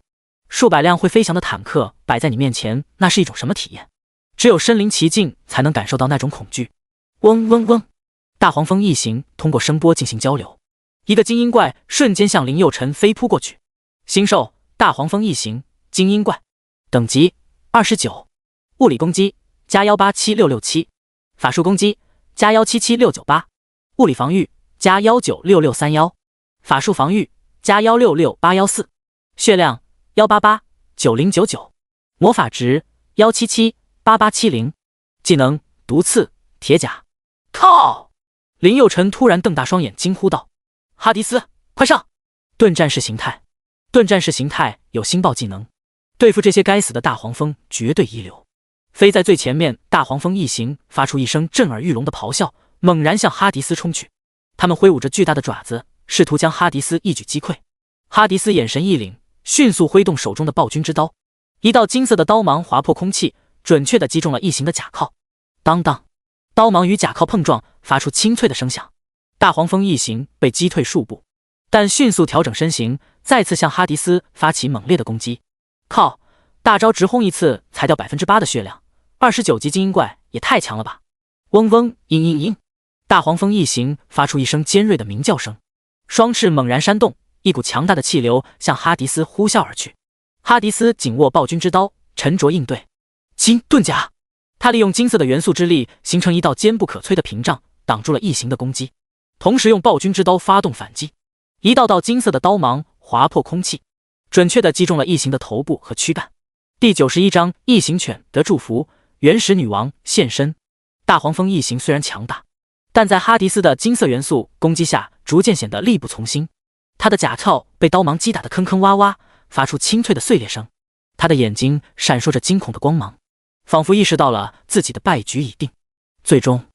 数百辆会飞翔的坦克摆在你面前，那是一种什么体验？只有身临其境才能感受到那种恐惧。嗡嗡嗡，大黄蜂异形通过声波进行交流。一个精英怪瞬间向林佑成飞扑过去。星兽大黄蜂异形精英怪，等级29，物理攻击加187667，法术攻击加177698，物理防御加1966331，法术防御加166814，血量1889099，魔法值1778870，技能毒刺铁甲。靠！林佑成突然瞪大双眼，惊呼道：“哈迪斯，快上！盾战士形态！盾战士形态有星爆技能，对付这些该死的大黄蜂绝对一流。”飞在最前面，大黄蜂异形发出一声震耳欲聋的咆哮，猛然向哈迪斯冲去。他们挥舞着巨大的爪子，试图将哈迪斯一举击溃。哈迪斯眼神一凛，迅速挥动手中的暴君之刀，一道金色的刀芒划破空气，准确地击中了异形的甲壳。当当，刀芒与甲壳碰撞，发出清脆的声响。大黄蜂异形被击退数步，但迅速调整身形，再次向哈迪斯发起猛烈的攻击。靠！大招直轰一次才掉8%的血量，29级精英怪也太强了吧！嗡嗡，嘤嘤嘤，大黄蜂异形发出一声尖锐的鸣叫声，双翅猛然扇动，一股强大的气流向哈迪斯呼啸而去。哈迪斯紧握暴君之刀，沉着应对。金盾甲，他利用金色的元素之力形成一道坚不可摧的屏障，挡住了异形的攻击，同时用暴君之刀发动反击。一道道金色的刀芒划破空气，准确地击中了异形的头部和躯干。第91章异形犬得祝福，原始女王现身。大黄蜂异形虽然强大，但在哈迪斯的金色元素攻击下，逐渐显得力不从心。他的甲壳被刀芒击打得坑坑洼洼，发出清脆的碎裂声。他的眼睛闪烁着惊恐的光芒，仿佛意识到了自己的败局已定。最终，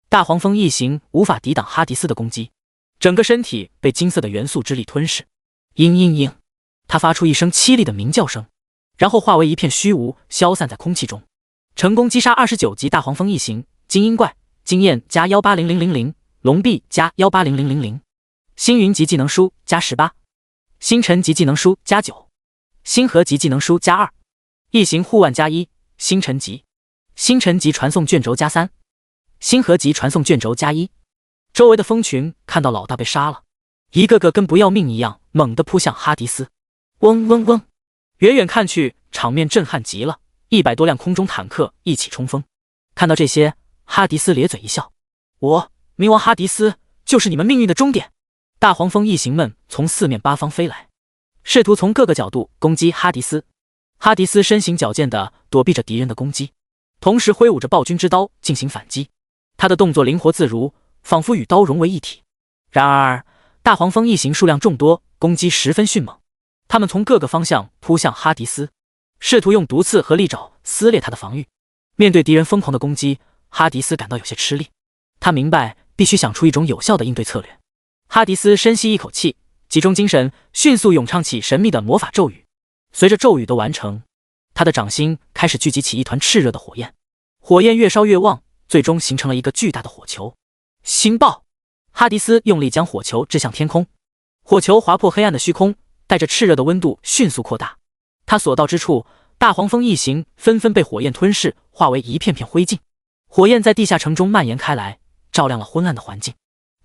大黄蜂异形无法抵挡哈迪斯的攻击，整个身体被金色的元素之力吞噬。嘤嘤嘤，他发出一声凄厉的鸣叫声，然后化为一片虚无，消散在空气中。成功击杀29级大黄蜂异形精英怪，经验加1800000，龙臂加1800000，星云级技能书加18，星辰级技能书加9，星河级技能书加2，异形护腕加1，星辰级传送卷轴加3，星河级传送卷轴加1。周围的蜂群看到老大被杀了，一个个跟不要命一样，猛地扑向哈迪斯。嗡嗡嗡，远远看去，场面震撼极了，100多辆空中坦克一起冲锋。看到这些，哈迪斯咧嘴一笑：“我，冥王哈迪斯，就是你们命运的终点。”大黄蜂异形们从四面八方飞来，试图从各个角度攻击哈迪斯。哈迪斯身形矫健地躲避着敌人的攻击，同时挥舞着暴君之刀进行反击。他的动作灵活自如，仿佛与刀融为一体。然而，大黄蜂异形数量众多，攻击十分迅猛。他们从各个方向扑向哈迪斯，试图用毒刺和利爪撕裂他的防御。面对敌人疯狂的攻击，哈迪斯感到有些吃力。他明白必须想出一种有效的应对策略。哈迪斯深吸一口气，集中精神，迅速咏唱起神秘的魔法咒语。随着咒语的完成，他的掌心开始聚集起一团炽热的火焰，火焰越烧越旺，最终形成了一个巨大的火球。星爆！哈迪斯用力将火球掷向天空，火球划破黑暗的虚空，带着炽热的温度迅速扩大。他所到之处，大黄蜂一行纷纷被火焰吞噬，化为一片片灰烬。火焰在地下城中蔓延开来，照亮了昏暗的环境。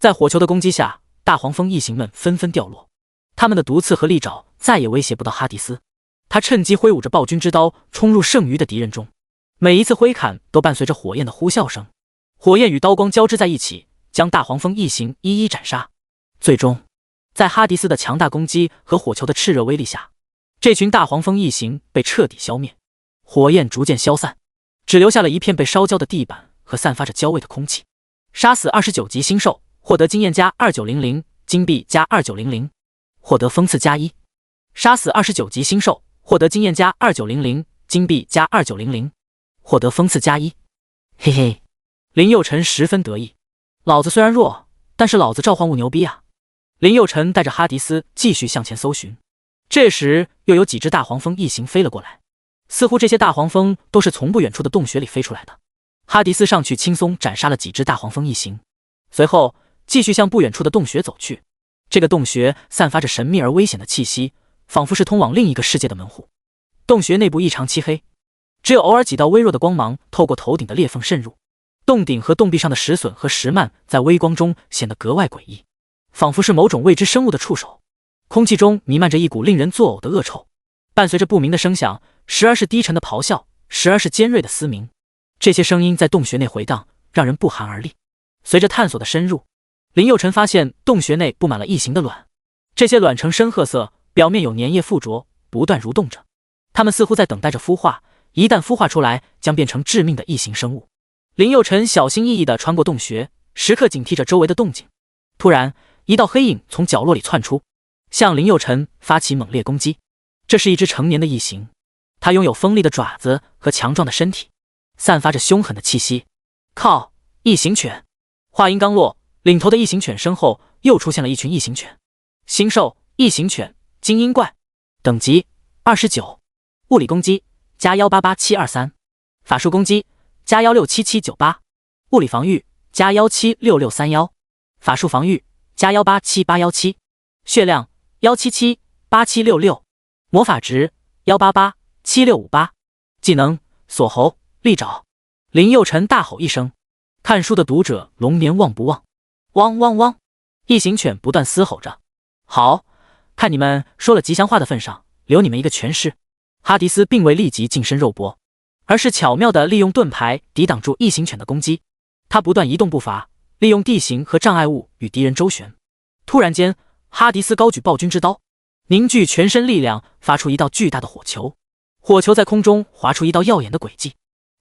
在火球的攻击下，大黄蜂一行们纷纷掉落，他们的毒刺和利爪再也威胁不到哈迪斯。他趁机挥舞着暴君之刀，冲入剩余的敌人中。每一次挥砍都伴随着火焰的呼啸声，火焰与刀光交织在一起，将大黄蜂一行一一斩杀。最终，在哈迪斯的强大攻击和火球的炽热威力下，这群大黄蜂一行被彻底消灭。火焰逐渐消散，只留下了一片被烧焦的地板和散发着焦味的空气。杀死29级星兽，获得经验加2900，金币加2900，获得封赐加1。杀死29级星兽，获得经验加2900，金币加2900，获得封赐加1。嘿嘿，林佑辰十分得意，老子虽然弱，但是老子召唤物牛逼啊！林佑辰带着哈迪斯继续向前搜寻，这时又有几只大黄蜂一行飞了过来，似乎这些大黄蜂都是从不远处的洞穴里飞出来的。哈迪斯上去轻松斩杀了几只大黄蜂一行，随后继续向不远处的洞穴走去。这个洞穴散发着神秘而危险的气息，仿佛是通往另一个世界的门户。洞穴内部异常漆黑，只有偶尔几道微弱的光芒透过头顶的裂缝渗入。洞顶和洞壁上的石笋和石幔在微光中显得格外诡异，仿佛是某种未知生物的触手。空气中弥漫着一股令人作呕的恶臭，伴随着不明的声响，时而是低沉的咆哮，时而是尖锐的嘶鸣。这些声音在洞穴内回荡，让人不寒而栗。随着探索的深入，林佑辰发现洞穴内布满了异形的卵，这些卵呈深褐色，表面有粘液附着，不断蠕动着。它们似乎在等待着孵化，一旦孵化出来，将变成致命的异形生物。林佑辰小心翼翼地穿过洞穴，时刻警惕着周围的动静。突然，一道黑影从角落里窜出，向林佑辰发起猛烈攻击。这是一只成年的异形，它拥有锋利的爪子和强壮的身体，散发着凶狠的气息。靠！异形犬！话音刚落，领头的异形犬身后又出现了一群异形犬。星兽异形犬精英怪，等级29，物理攻击加188723，法术攻击加167798，物理防御加176631，法术防御加187817，血量1778766，魔法值1887658，技能锁喉利爪。林佑辰大吼一声，看书的读者龙年旺不旺？汪汪汪！异形犬不断嘶吼着。好，看你们说了吉祥话的份上，留你们一个全尸。哈迪斯并未立即近身肉搏，而是巧妙地利用盾牌抵挡住异形犬的攻击。他不断移动步伐，利用地形和障碍物与敌人周旋。突然间，哈迪斯高举暴君之刀，凝聚全身力量，发出一道巨大的火球。火球在空中划出一道耀眼的轨迹，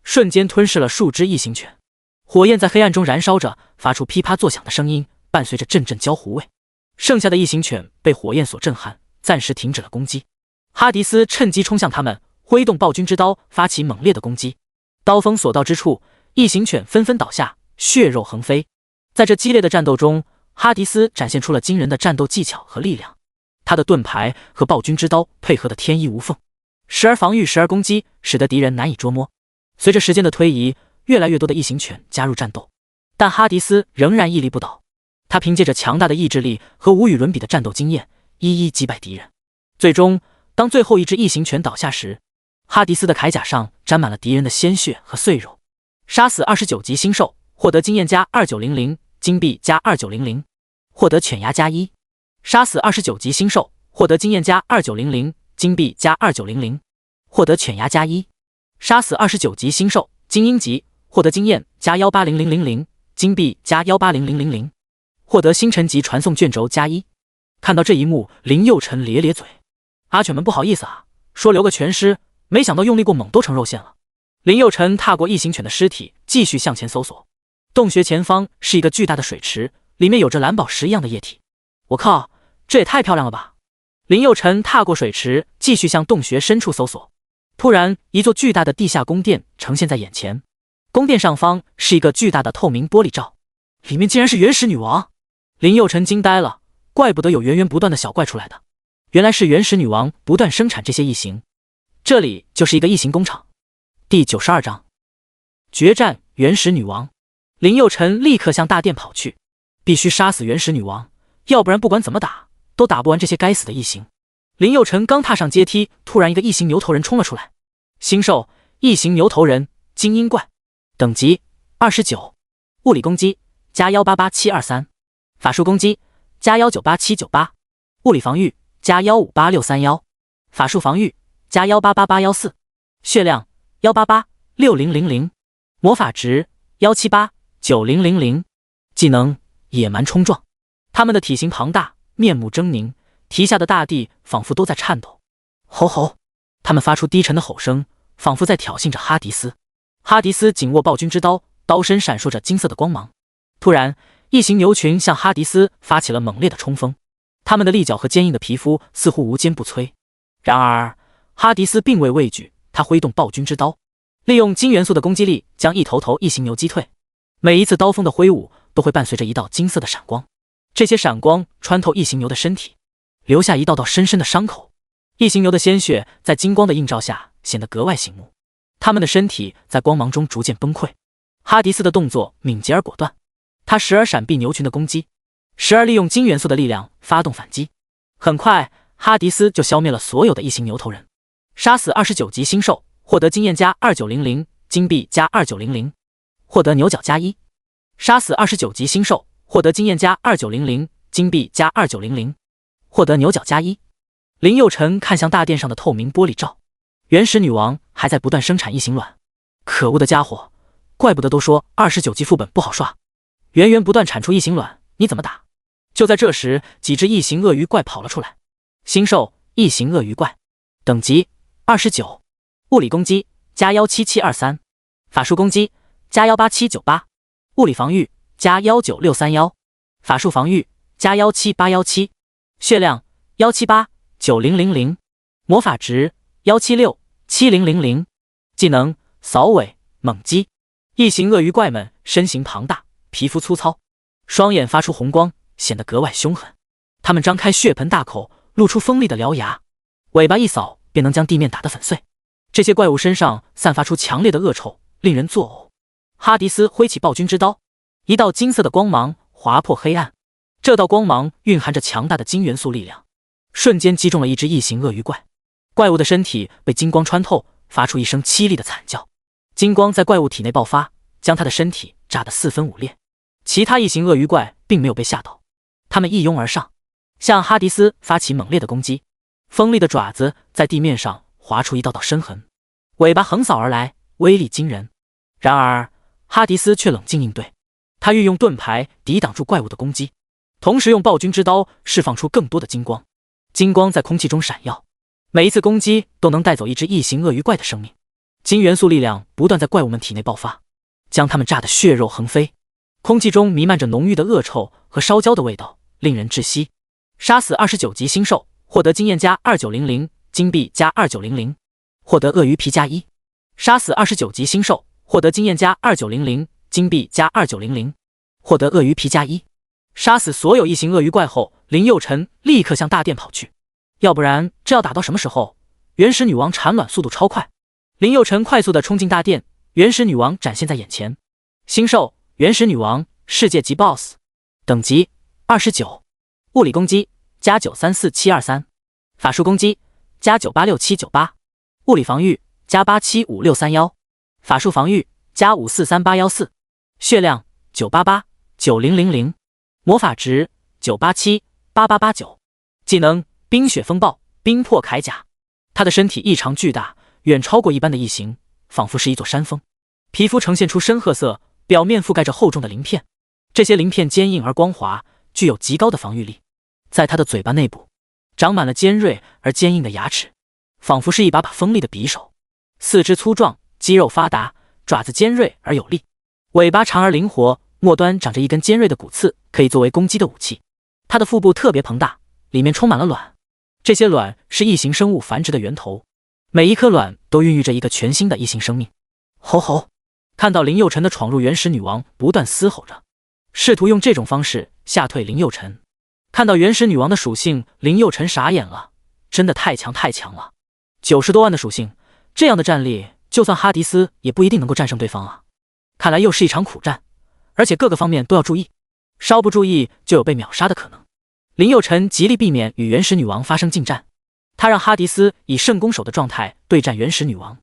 瞬间吞噬了数只异形犬。火焰在黑暗中燃烧着，发出噼啪作响的声音，伴随着阵阵焦糊味。剩下的异形犬被火焰所震撼，暂时停止了攻击。哈迪斯趁机冲向他们，挥动暴君之刀，发起猛烈的攻击。刀锋所到之处，异形犬纷纷倒下，血肉横飞。在这激烈的战斗中，哈迪斯展现出了惊人的战斗技巧和力量。他的盾牌和暴君之刀配合得天衣无缝，时而防御，时而攻击，使得敌人难以捉摸。随着时间的推移，越来越多的异形犬加入战斗，但哈迪斯仍然屹立不倒。他凭借着强大的意志力和无与伦比的战斗经验，一一击败敌人。最终，当最后一只异形犬倒下时，哈迪斯的铠甲上沾满了敌人的鲜血和碎肉。杀死29级星兽，获得经验加2900，金币加2900，获得犬牙加1。杀死29级星兽，获得经验加2900，金币加2900，获得犬牙加1。杀死29级星兽精英级，获得经验加18000，金币加18000，获得星辰级传送卷轴加1。看到这一幕，林佑辰咧咧嘴：阿犬们不好意思啊，说留个全尸，没想到用力过猛都成肉馅了。林佑辰踏过异形犬的尸体，继续向前搜索。洞穴前方是一个巨大的水池，里面有着蓝宝石一样的液体。我靠，这也太漂亮了吧！林佑辰踏过水池，继续向洞穴深处搜索。突然，一座巨大的地下宫殿呈现在眼前。宫殿上方是一个巨大的透明玻璃罩，里面竟然是原始女王。林佑辰惊呆了，怪不得有源源不断的小怪出来的，原来是原始女王不断生产这些异形。这里就是一个异形工厂。第92章决战原始女王。林佑辰立刻向大殿跑去，必须杀死原始女王，要不然不管怎么打都打不完这些该死的异形。林佑辰刚踏上阶梯，突然一个异形牛头人冲了出来。星兽异形牛头人精英怪，等级29，物理攻击加188723，法术攻击加198798，物理防御加158631，法术防御加188814，血量1886000，魔法值1789000，技能野蛮冲撞。他们的体型庞大，面目狰狞，蹄下的大地仿佛都在颤抖。吼吼！他们发出低沉的吼声，仿佛在挑衅着哈迪斯。哈迪斯紧握暴君之刀，刀身闪烁着金色的光芒。突然，异形牛群向哈迪斯发起了猛烈的冲锋，他们的利角和坚硬的皮肤似乎无坚不摧。然而，哈迪斯并未畏惧，他挥动暴君之刀，利用金元素的攻击力将一头头异形牛击退。每一次刀锋的挥舞都会伴随着一道金色的闪光，这些闪光穿透异形牛的身体，留下一道道深深的伤口。异形牛的鲜血在金光的映照下显得格外醒目，他们的身体在光芒中逐渐崩溃。哈迪斯的动作敏捷而果断，他时而闪避牛群的攻击，时而利用金元素的力量发动反击。很快，哈迪斯就消灭了所有的异形牛头人，杀死29级星兽，获得经验加2900，金币加2900，获得牛角加1。杀死29级星兽，获得经验加2900，金币加2900，获得牛角加1。林佑辰看向大殿上的透明玻璃罩，原始女王还在不断生产异形卵。可恶的家伙，怪不得都说29级副本不好刷，源源不断产出异形卵，你怎么打？就在这时，几只异形鳄鱼怪跑了出来。星兽异形鳄鱼怪，等级29，物理攻击加17723，法术攻击加18798，物理防御加19631，法术防御加17817，血量1789000，魔法值1767000，技能扫尾猛击。异形鳄鱼怪们身形庞大，皮肤粗糙，双眼发出红光，显得格外凶狠。它们张开血盆大口，露出锋利的獠牙，尾巴一扫便能将地面打得粉碎。这些怪物身上散发出强烈的恶臭，令人作呕。哈迪斯挥起暴君之刀，一道金色的光芒划破黑暗，这道光芒蕴含着强大的金元素力量，瞬间击中了一只异形鳄鱼怪。怪物的身体被金光穿透，发出一声凄厉的惨叫。金光在怪物体内爆发，将他的身体炸得四分五裂。其他异形鳄鱼怪并没有被吓到，他们一拥而上，向哈迪斯发起猛烈的攻击。锋利的爪子在地面上划出一道道深痕，尾巴横扫而来，威力惊人。然而哈迪斯却冷静应对，他运用盾牌抵挡住怪物的攻击，同时用暴君之刀释放出更多的金光。金光在空气中闪耀，每一次攻击都能带走一只异形鳄鱼怪的生命。金元素力量不断在怪物们体内爆发，将他们炸得血肉横飞。空气中弥漫着浓郁的恶臭和烧焦的味道，令人窒息。杀死29级星兽，获得经验加2900，金币加2900，获得鳄鱼皮加1。杀死29级星兽，获得经验加2900，金币加2900，获得鳄鱼皮加1。杀死所有异形鳄鱼怪后，林佑辰立刻向大殿跑去，要不然这要打到什么时候？原始女王产卵速度超快，林佑辰快速地冲进大殿，原始女王展现在眼前。星兽原始女王，世界级 BOSS， 等级29，物理攻击加934723，法术攻击加986798，物理防御加875631，法术防御加543814，血量9889000，魔法值9878889，技能冰雪风暴，冰破铠甲。他的身体异常巨大，远超过一般的异形，仿佛是一座山峰。皮肤呈现出深褐色，表面覆盖着厚重的鳞片，这些鳞片坚硬而光滑，具有极高的防御力。在他的嘴巴内部长满了尖锐而坚硬的牙齿，仿佛是一把把锋利的匕首。四肢粗壮，肌肉发达，爪子尖锐而有力，尾巴长而灵活，末端长着一根尖锐的骨刺，可以作为攻击的武器。他的腹部特别庞大，里面充满了卵，这些卵是异形生物繁殖的源头，每一颗卵都孕育着一个全新的异形生命。吼吼！看到林佑辰的闯入，原始女王不断嘶吼着，试图用这种方式吓退林佑辰。看到原始女王的属性，林佑辰傻眼了，真的太强了！90多万的属性，这样的战力，就算哈迪斯也不一定能够战胜对方啊！看来又是一场苦战，而且各个方面都要注意，稍不注意就有被秒杀的可能。林佑辰极力避免与原始女王发生近战，他让哈迪斯以圣弓手的状态对战原始女王。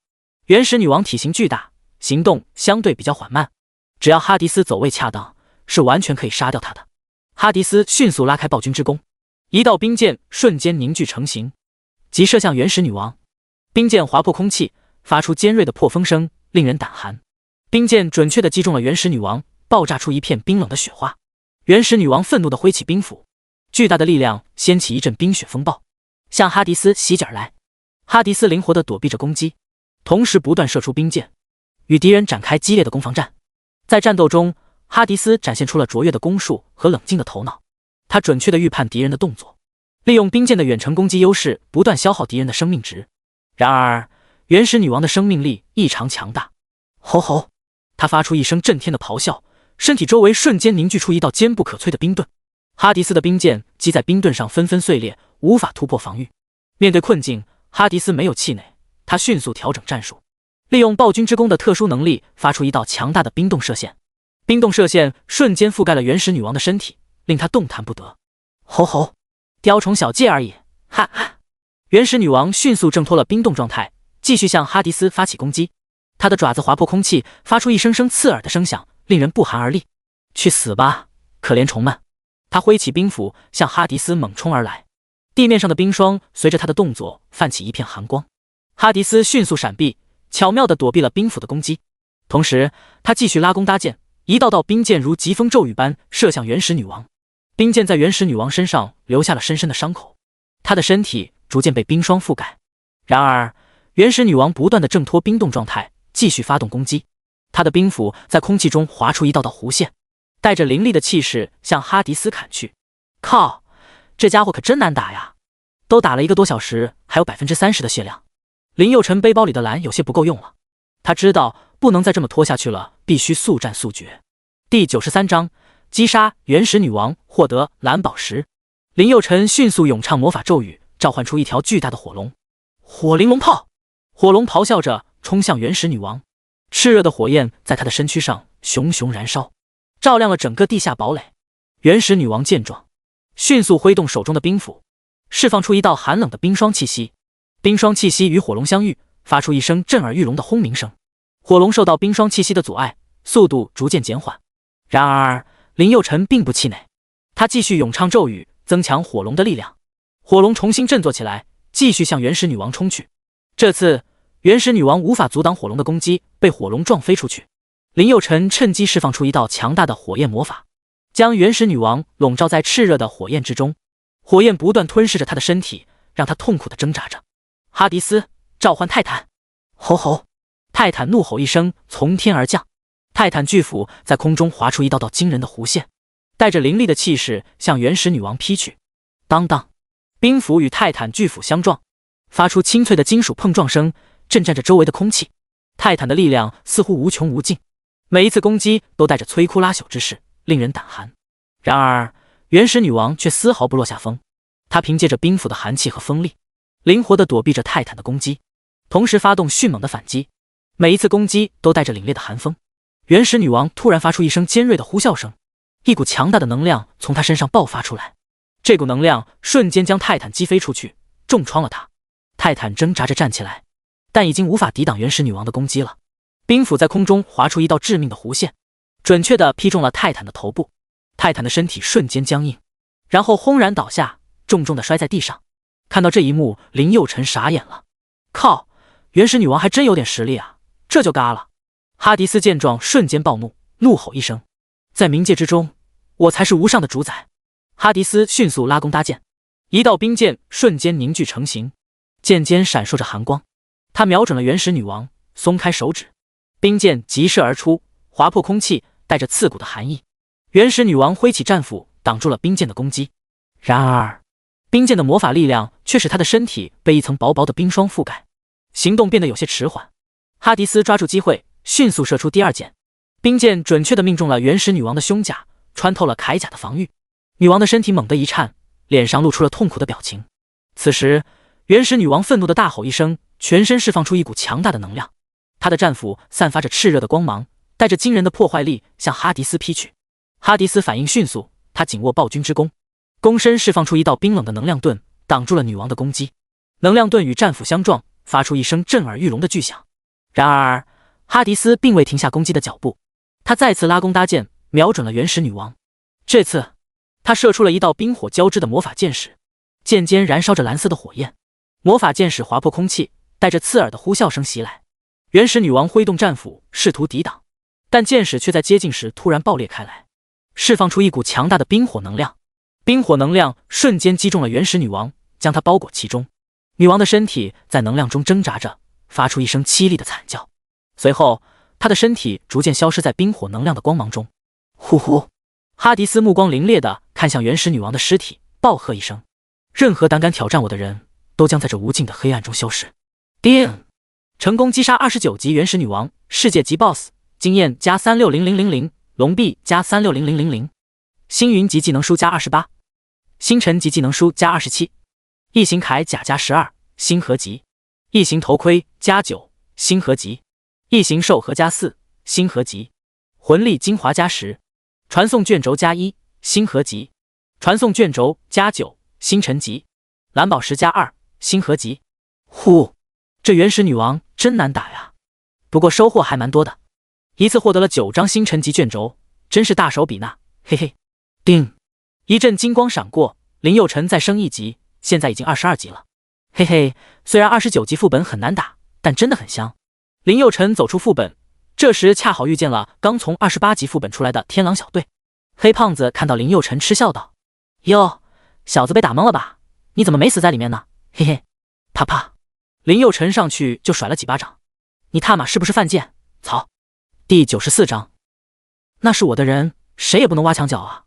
原始女王体型巨大，行动相对比较缓慢，只要哈迪斯走位恰当，是完全可以杀掉他的。哈迪斯迅速拉开暴君之弓，一道冰箭瞬间凝聚成型，即射向原始女王。冰箭划破空气，发出尖锐的破风声，令人胆寒。冰箭准确地击中了原始女王，爆炸出一片冰冷的雪花。原始女王愤怒地挥起冰斧，巨大的力量掀起一阵冰雪风暴，向哈迪斯袭击而来。哈迪斯灵活地躲避着攻击，同时不断射出冰箭，与敌人展开激烈的攻防战。在战斗中，哈迪斯展现出了卓越的攻术和冷静的头脑，他准确地预判敌人的动作，利用冰箭的远程攻击优势，不断消耗敌人的生命值。然而，原始女王的生命力异常强大，吼吼！她发出一声震天的咆哮，身体周围瞬间凝聚出一道坚不可摧的冰盾。哈迪斯的冰箭击在冰盾上纷纷碎裂，无法突破防御。面对困境，哈迪斯没有气馁，他迅速调整战术，利用暴君之弓的特殊能力，发出一道强大的冰冻射线。冰冻射线瞬间覆盖了原始女王的身体，令她动弹不得。吼吼！雕虫小技而已，哈哈！原始女王迅速挣脱了冰冻状态，继续向哈迪斯发起攻击。她的爪子划破空气，发出一声声刺耳的声响，令人不寒而栗。去死吧，可怜虫们！他挥起冰斧向哈迪斯猛冲而来，地面上的冰霜随着他的动作泛起一片寒光。哈迪斯迅速闪避，巧妙地躲避了冰斧的攻击。同时，他继续拉弓搭箭，一道道冰箭如疾风骤雨般射向原始女王。冰箭在原始女王身上留下了深深的伤口，她的身体逐渐被冰霜覆盖。然而，原始女王不断地挣脱冰冻状态，继续发动攻击。她的冰斧在空气中划出一道道弧线，带着凌厉的气势向哈迪斯砍去。靠，这家伙可真难打呀！都打了1个多小时，还有30%的血量。林佑辰背包里的蓝有些不够用了，他知道不能再这么拖下去了，必须速战速决。第93章击杀原始女王，获得蓝宝石。林佑辰迅速咏唱魔法咒语，召唤出一条巨大的火龙。火灵龙炮！火龙咆哮着冲向原始女王，炽热的火焰在她的身躯上熊熊燃烧，照亮了整个地下堡垒。原始女王见状，迅速挥动手中的冰斧，释放出一道寒冷的冰霜气息。冰霜气息与火龙相遇，发出一声震耳欲聋的轰鸣声。火龙受到冰霜气息的阻碍，速度逐渐减缓。然而，林佑辰并不气馁，他继续咏唱咒语，增强火龙的力量。火龙重新振作起来，继续向原始女王冲去。这次，原始女王无法阻挡火龙的攻击，被火龙撞飞出去。林佑辰趁机释放出一道强大的火焰魔法，将原始女王笼罩在炽热的火焰之中。火焰不断吞噬着她的身体，让她痛苦地挣扎着。哈迪斯，召唤泰坦！吼吼！泰坦怒吼一声，从天而降。泰坦巨斧在空中划出一道道惊人的弧线，带着凌厉的气势向原始女王劈去。当当，冰斧与泰坦巨斧相撞，发出清脆的金属碰撞声，震颤着周围的空气。泰坦的力量似乎无穷无尽，每一次攻击都带着摧枯拉朽之势，令人胆寒。然而，原始女王却丝毫不落下风，她凭借着冰斧的寒气和锋利，灵活地躲避着泰坦的攻击，同时发动迅猛的反击。每一次攻击都带着凛冽的寒风。原始女王突然发出一声尖锐的呼啸声，一股强大的能量从她身上爆发出来。这股能量瞬间将泰坦击飞出去，重创了他。泰坦挣扎着站起来，但已经无法抵挡原始女王的攻击了。冰斧在空中划出一道致命的弧线，准确地劈中了泰坦的头部。泰坦的身体瞬间僵硬，然后轰然倒下，重重地摔在地上。看到这一幕，林佑辰傻眼了。靠，原始女王还真有点实力啊，这就嘎了。哈迪斯见状瞬间暴怒，怒吼一声，在冥界之中，我才是无上的主宰。哈迪斯迅速拉弓搭箭，一道冰箭瞬间凝聚成型，箭尖闪烁着寒光。他瞄准了原始女王，松开手指，冰箭急射而出，划破空气，带着刺骨的寒意。原始女王挥起战斧挡住了冰箭的攻击，然而冰箭的魔法力量却使她的身体被一层薄薄的冰霜覆盖，行动变得有些迟缓。哈迪斯抓住机会，迅速射出第二箭，冰箭准确地命中了原始女王的胸甲，穿透了铠甲的防御。女王的身体猛地一颤，脸上露出了痛苦的表情。此时，原始女王愤怒地大吼一声，全身释放出一股强大的能量。他的战斧散发着炽热的光芒，带着惊人的破坏力向哈迪斯劈去。哈迪斯反应迅速，他紧握暴君之弓，弓身释放出一道冰冷的能量盾，挡住了女王的攻击。能量盾与战斧相撞，发出一声震耳欲聋的巨响。然而，哈迪斯并未停下攻击的脚步，他再次拉弓搭箭，瞄准了原始女王。这次，他射出了一道冰火交织的魔法箭矢，箭尖燃烧着蓝色的火焰。魔法箭矢划破空气，带着刺耳的呼啸声袭来。原始女王挥动战斧试图抵挡，但箭矢却在接近时突然爆裂开来，释放出一股强大的冰火能量。冰火能量瞬间击中了原始女王，将她包裹其中。女王的身体在能量中挣扎着，发出一声凄厉的惨叫。随后，她的身体逐渐消失在冰火能量的光芒中。呼呼！哈迪斯目光凌冽地看向原始女王的尸体，暴喝一声：“任何胆敢挑战我的人，都将在这无尽的黑暗中消失。”叮！成功击杀29级原始女王，世界级 BOSS， 经验加360000，龙币加360000，星云级技能书加28，星辰级技能书加27，异形铠甲加12，星河级，异形头盔加9，星河级，异形兽核加4，星河级，魂力精华加10，传送卷轴加1，星河级，传送卷轴加9，星辰级，蓝宝石加2，星河级。呼，这原始女王真难打呀，不过收获还蛮多的，一次获得了9张星辰级卷轴，真是大手笔呢，嘿嘿。叮，一阵金光闪过，林佑辰再升1级，现在已经22级了，嘿嘿。虽然29级副本很难打，但真的很香。林佑辰走出副本，这时恰好遇见了刚从28级副本出来的天狼小队。黑胖子看到林佑辰嗤笑道：“哟，小子被打懵了吧？你怎么没死在里面呢？嘿嘿。”啪啪，林佑辰上去就甩了几巴掌。你他妈是不是犯贱？操！第94章，那是我的人，谁也不能挖墙脚啊！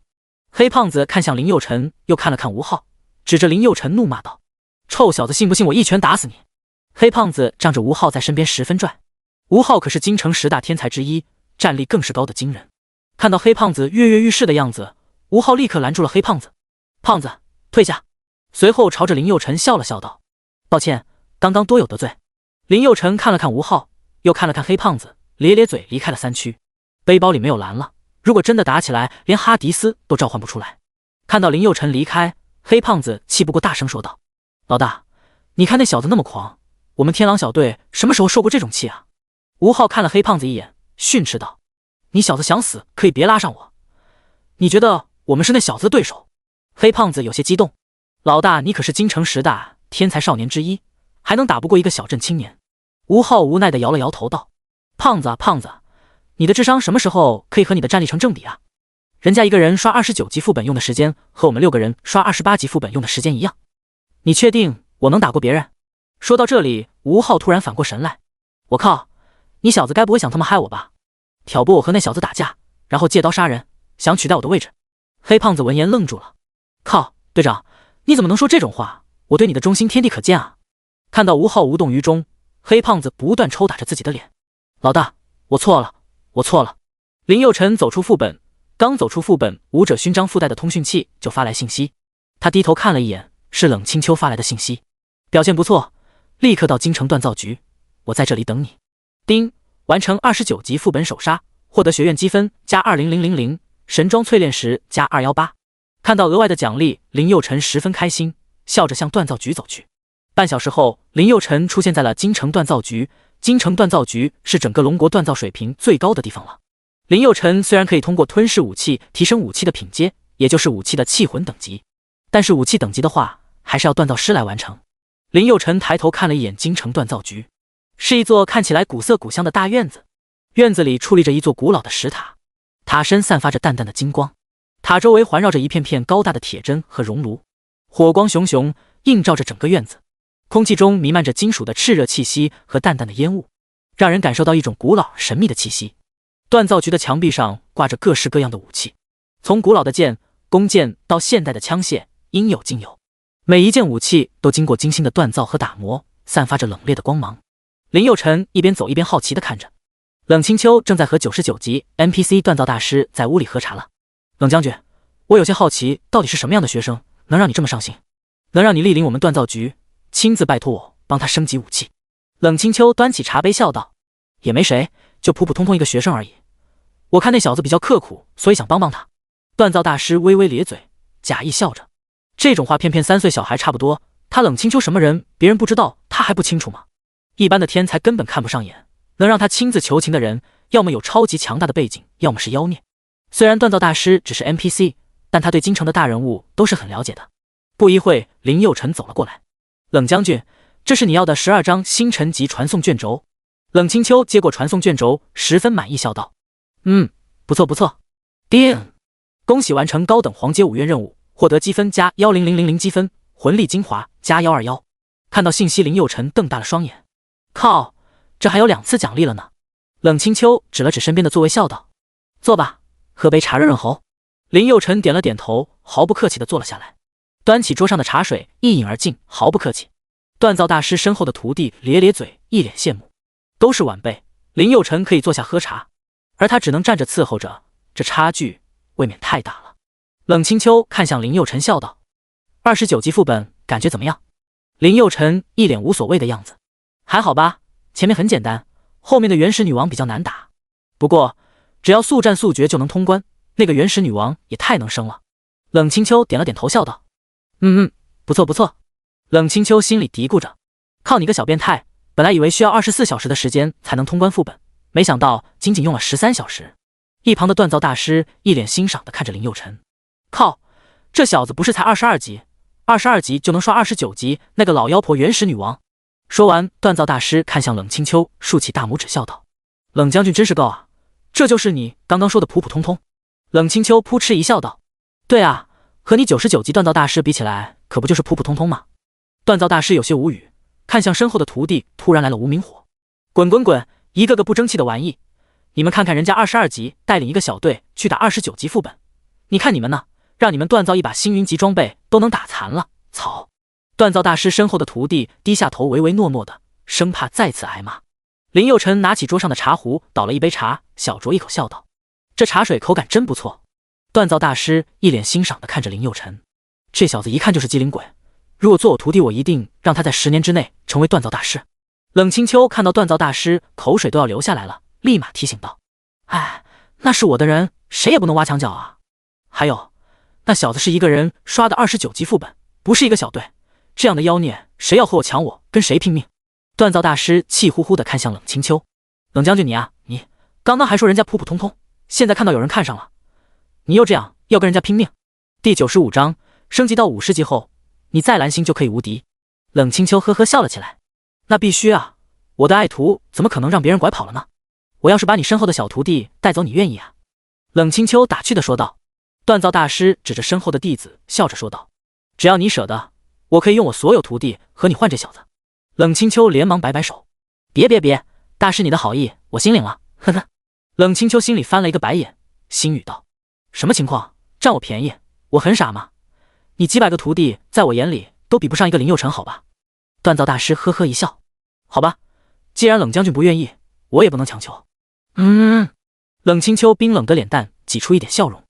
黑胖子看向林佑辰，又看了看吴昊，指着林佑辰怒骂道：“臭小子，信不信我一拳打死你？”黑胖子仗着吴昊在身边十分拽，吴昊可是京城10大天才之一，战力更是高的惊人。看到黑胖子跃跃欲试的样子，吴昊立刻拦住了黑胖子：“胖子，退下！”随后朝着林佑辰笑了笑道：“抱歉，刚刚多有得罪。”林佑辰看了看吴昊，又看了看黑胖子，咧咧嘴离开了3区。背包里没有蓝了，如果真的打起来，连哈迪斯都召唤不出来。看到林佑辰离开，黑胖子气不过大声说道：“老大，你看那小子那么狂，我们天狼小队什么时候受过这种气啊？”吴昊看了黑胖子一眼，训斥道：“你小子想死可以别拉上我，你觉得我们是那小子的对手？”黑胖子有些激动：“老大，你可是京城10大天才少年之一，还能打不过一个小镇青年？”吴昊无奈地摇了摇头道：“胖子啊胖子，你的智商什么时候可以和你的战力成正比啊？人家一个人刷29级副本用的时间和我们6个人刷28级副本用的时间一样，你确定我能打过别人？”说到这里，吴昊突然反过神来：“我靠，你小子该不会想他妈害我吧？挑拨我和那小子打架，然后借刀杀人，想取代我的位置？”黑胖子闻言愣住了：“靠，队长，你怎么能说这种话？我对你的忠心天地可见啊！”看到吴昊无动于衷，黑胖子不断抽打着自己的脸：“老大，我错了，我错了。”林佑辰走出副本，刚走出副本，武者勋章附带的通讯器就发来信息。他低头看了一眼，是冷清秋发来的信息：“表现不错，立刻到京城锻造局，我在这里等你。”丁，完成29级副本首杀，获得学院积分加20000，神装淬炼石加218。看到额外的奖励，林佑辰十分开心，笑着向锻造局走去。半小时后，林佑辰出现在了京城锻造局。京城锻造局是整个龙国锻造水平最高的地方了。林佑辰虽然可以通过吞噬武器提升武器的品阶，也就是武器的气魂等级，但是武器等级的话，还是要锻造师来完成。林佑辰抬头看了一眼京城锻造局，是一座看起来古色古香的大院子。院子里矗立着一座古老的石塔，塔身散发着淡淡的金光，塔周围环绕着一片片高大的铁针和熔炉，火光熊熊，映照着整个院子。空气中弥漫着金属的炽热气息和淡淡的烟雾，让人感受到一种古老神秘的气息。锻造局的墙壁上挂着各式各样的武器，从古老的剑、弓箭到现代的枪械，应有尽有。每一件武器都经过精心的锻造和打磨，散发着冷冽的光芒。林佑辰一边走一边好奇地看着。冷清秋正在和99级 NPC 锻造大师在屋里喝茶了。冷将军，我有些好奇，到底是什么样的学生能让你这么上心，能让你莅临我们锻造局，亲自拜托我帮他升级武器？冷清秋端起茶杯笑道：“也没谁，就普普通通一个学生而已。我看那小子比较刻苦，所以想帮帮他。”锻造大师微微咧嘴，假意笑着。这种话偏偏3岁小孩差不多，他冷清秋什么人，别人不知道他还不清楚吗？一般的天才根本看不上眼，能让他亲自求情的人，要么有超级强大的背景，要么是妖孽。虽然锻造大师只是 NPC， 但他对京城的大人物都是很了解的。不一会，林佑辰走了过来。冷将军，这是你要的12张星辰级传送卷轴。冷清秋接过传送卷轴，十分满意，笑道：“不错不错。叮，恭喜完成高等黄阶5院任务，获得积分加10000积分，魂力精华加121。”看到信息，林佑辰瞪大了双眼。靠，这还有2次奖励了呢。冷清秋指了指身边的座位，笑道：“坐吧，喝杯茶润润喉。”林佑辰点了点头，毫不客气地坐了下来，端起桌上的茶水一饮而尽，毫不客气。锻造大师身后的徒弟咧咧嘴，一脸羡慕。都是晚辈，林佑辰可以坐下喝茶，而他只能站着伺候着，这差距未免太大了。冷清秋看向林佑辰，笑道：“29级副本感觉怎么样？”林佑辰一脸无所谓的样子：“还好吧，前面很简单，后面的原始女王比较难打。不过只要速战速决就能通关，那个原始女王也太能生了。”冷清秋点了点头，笑道：“不错不错。”冷清秋心里嘀咕着：“靠你个小变态，本来以为需要24小时的时间才能通关副本，没想到仅仅用了13小时。”一旁的锻造大师一脸欣赏地看着林佑辰：“靠，这小子不是才22级，22级就能刷29级那个老妖婆原始女王。”说完，锻造大师看向冷清秋，竖起大拇指，笑道：“冷将军真是够啊，这就是你刚刚说的普普通通。”冷清秋扑哧一笑道：“对啊，和你99级锻造大师比起来，可不就是普普通通吗？”锻造大师有些无语，看向身后的徒弟，突然来了无名火：“滚滚滚，一个个不争气的玩意！你们看看人家22级带领一个小队去打29级副本，你看你们呢，让你们锻造一把星云级装备都能打残了，操！”锻造大师身后的徒弟低下头，唯唯诺诺的，生怕再次挨骂。林佑辰拿起桌上的茶壶，倒了一杯茶，小酌一口，笑道：“这茶水口感真不错。”锻造大师一脸欣赏地看着林佑辰：“这小子一看就是机灵鬼，如果做我徒弟，我一定让他在10年之内成为锻造大师。”冷清秋看到锻造大师口水都要流下来了，立马提醒道：“哎，那是我的人，谁也不能挖墙脚啊！还有，那小子是一个人刷的29级副本，不是一个小队，这样的妖孽，谁要和我抢，我跟谁拼命！”锻造大师气呼呼地看向冷清秋：“冷将军你啊，你刚刚还说人家普普通通，现在看到有人看上了，你又这样要跟人家拼命。第95章升级到50级后，你再蓝星就可以无敌。”冷清秋呵呵笑了起来：“那必须啊，我的爱徒怎么可能让别人拐跑了呢？我要是把你身后的小徒弟带走，你愿意啊？”冷清秋打趣地说道。锻造大师指着身后的弟子，笑着说道：“只要你舍得，我可以用我所有徒弟和你换这小子。”冷清秋连忙摆摆手：“别，大师你的好意我心领了，呵呵。”冷清秋心里翻了一个白眼，心语道：“什么情况？占我便宜？我很傻吗？你几百个徒弟在我眼里都比不上一个林佑辰，好吧？”锻造大师呵呵一笑：“好吧，既然冷将军不愿意，我也不能强求。”冷清秋冰冷的脸蛋挤出一点笑容。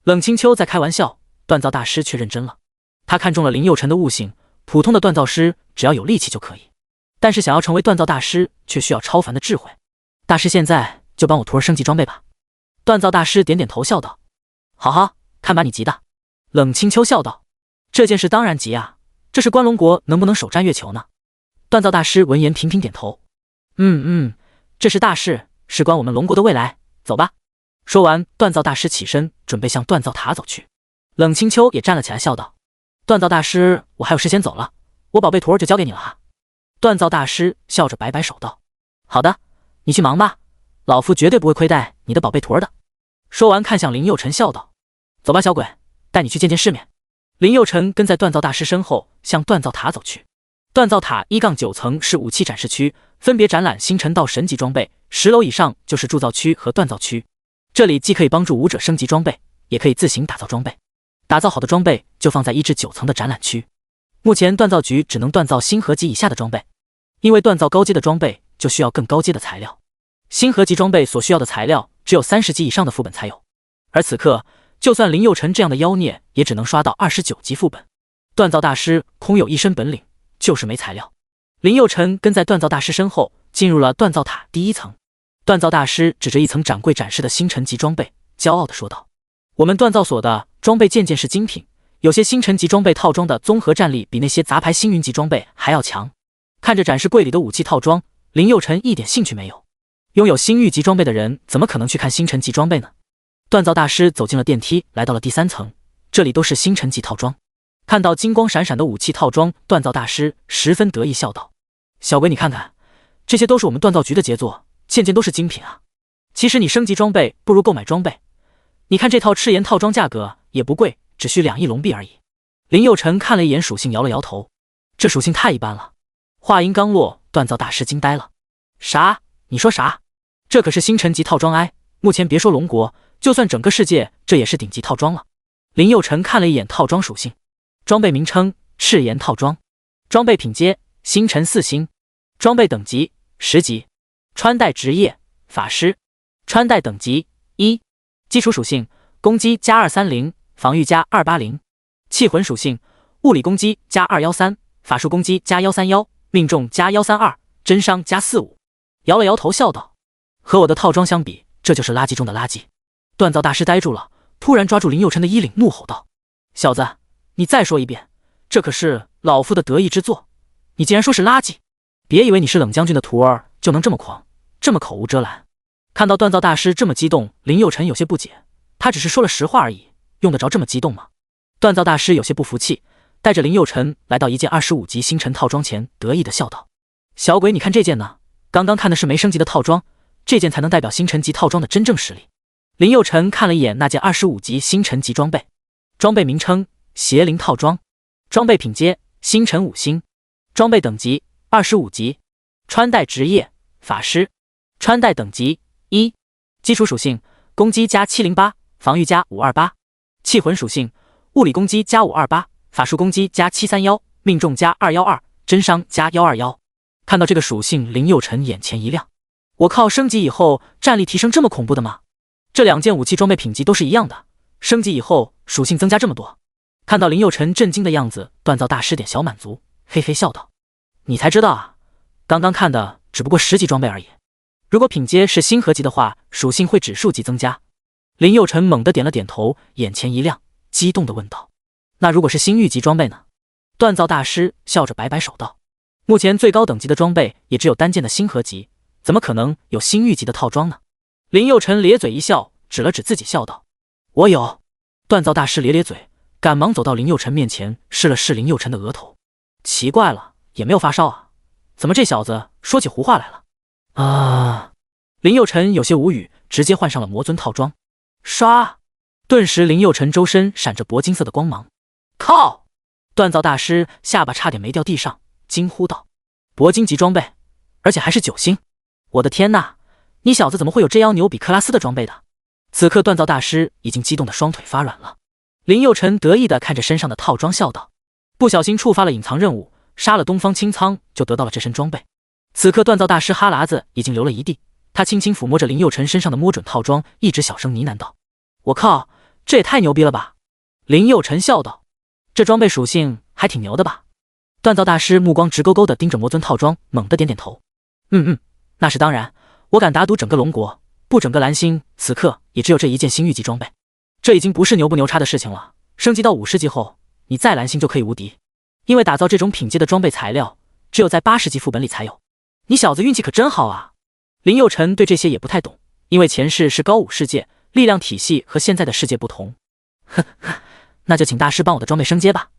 冷清秋在开玩笑，锻造大师却认真了。他看中了林佑辰的悟性，普通的锻造师只要有力气就可以，但是想要成为锻造大师，却需要超凡的智慧。大师现在就帮我徒儿升级装备吧。锻造大师点点头，笑道：“好，看把你急的。”冷清秋笑道：“这件事当然急啊，这是关龙国能不能首战月球呢？”锻造大师闻言频频点头：“这是大事，事关我们龙国的未来，走吧。”说完，锻造大师起身准备向锻造塔走去。冷清秋也站了起来，笑道：“锻造大师，我还有事先走了，我宝贝徒儿就交给你了哈。”锻造大师笑着摆摆手道：“好的，你去忙吧，老夫绝对不会亏待你的宝贝徒儿的。”说完，看向林佑辰，笑道：“走吧，小鬼，带你去见见世面。”林佑辰跟在锻造大师身后向锻造塔走去。锻造塔1-9层是武器展示区，分别展览星辰到神级装备，10楼以上就是铸造区和锻造区。这里既可以帮助武者升级装备，也可以自行打造装备。打造好的装备就放在1至9层的展览区。目前锻造局只能锻造星河级以下的装备，因为锻造高阶的装备就需要更高阶的材料，星河级装备所需要的材料只有30级以上的副本才有。而此刻，就算林佑辰这样的妖孽，也只能刷到29级副本。锻造大师空有一身本领，就是没材料。林佑辰跟在锻造大师身后，进入了锻造塔第1层。锻造大师指着一层展柜展示的星辰级装备，骄傲地说道：“我们锻造所的装备件件是精品，有些星辰级装备套装的综合战力比那些杂牌星云级装备还要强。”看着展示柜里的武器套装，林佑辰一点兴趣没有。拥有星域级装备的人怎么可能去看星辰级装备呢？锻造大师走进了电梯，来到了第3层，这里都是星辰级套装。看到金光闪闪的武器套装，锻造大师十分得意笑道：“小鬼，你看看，这些都是我们锻造局的杰作，件件都是精品啊！其实你升级装备不如购买装备。你看这套赤炎套装价格也不贵，只需2亿龙币而已。”林佑辰看了一眼属性，摇了摇头，这属性太一般了。话音刚落，锻造大师惊呆了：“啥？你说啥？这可是星辰级套装哎！目前别说龙国，就算整个世界，这也是顶级套装了。”林佑辰看了一眼套装属性，装备名称：赤炎套装，装备品阶：星辰4星，装备等级10级，穿戴职业：法师，穿戴等级1，基础属性：攻击加230，防御加280，气魂属性：物理攻击加213，法术攻击加131，命中加132，真伤加45。摇了摇头笑道：“和我的套装相比，这就是垃圾中的垃圾。”锻造大师呆住了，突然抓住林佑辰的衣领，怒吼道：“小子，你再说一遍，这可是老夫的得意之作，你竟然说是垃圾！别以为你是冷将军的徒儿就能这么狂，这么口无遮拦。”看到锻造大师这么激动，林佑辰有些不解，他只是说了实话而已，用得着这么激动吗？锻造大师有些不服气，带着林佑辰来到一件25级星辰套装前，得意地笑道：“小鬼，你看这件呢？刚刚看的是没升级的套装，这件才能代表星辰级套装的真正实力。”林佑辰看了一眼那件25级星辰级装备，装备名称：邪灵套装，装备品阶：星辰5星，装备等级25级，穿戴职业：法师，穿戴等级1，基础属性：攻击加708，防御加528，气魂属性：物理攻击加528，法术攻击加731，命中加212，真伤加121。看到这个属性，林佑辰眼前一亮，我靠，升级以后战力提升这么恐怖的吗？这2件武器装备品级都是一样的，升级以后属性增加这么多。看到林佑辰震惊的样子，锻造大师点小满足，嘿嘿笑道：“你才知道啊，刚刚看的只不过10级装备而已，如果品阶是星河级的话，属性会指数级增加。”林佑辰猛地点了点头，眼前一亮，激动地问道：“那如果是星域级装备呢？”锻造大师笑着摆摆手道：“目前最高等级的装备也只有单件的星河级，怎么可能有星域级的套装呢？”林佑辰咧嘴一笑，指了指自己笑道：“我有。”锻造大师咧咧嘴，赶忙走到林佑辰面前，试了试林佑辰的额头。奇怪了，也没有发烧啊，怎么这小子说起胡话来了啊？林佑辰有些无语，直接换上了魔尊套装。唰！顿时林佑辰周身闪着铂金色的光芒。靠！锻造大师下巴差点没掉地上，惊呼道：“铂金级装备，而且还是9星！我的天呐，你小子怎么会有这样牛比克拉斯的装备的？”此刻锻造大师已经激动的双腿发软了。林佑辰得意的看着身上的套装笑道：“不小心触发了隐藏任务，杀了东方青苍就得到了这身装备。”此刻锻造大师哈喇子已经流了一地，他轻轻抚摸着林佑辰身上的摸准套装，一直小声呢喃道：“我靠，这也太牛逼了吧！”林佑辰笑道：“这装备属性还挺牛的吧？”锻造大师目光直勾勾的盯着魔尊套装，猛地点点头：“那是当然，我敢打赌整个龙国，不整个蓝星，此刻也只有这一件星域级装备。这已经不是牛不牛叉的事情了，升级到50级后，你再蓝星就可以无敌。因为打造这种品阶的装备材料，只有在80级副本里才有。你小子运气可真好啊！”林佑辰对这些也不太懂，因为前世是高武世界，力量体系和现在的世界不同。呵，那就请大师帮我的装备升阶吧。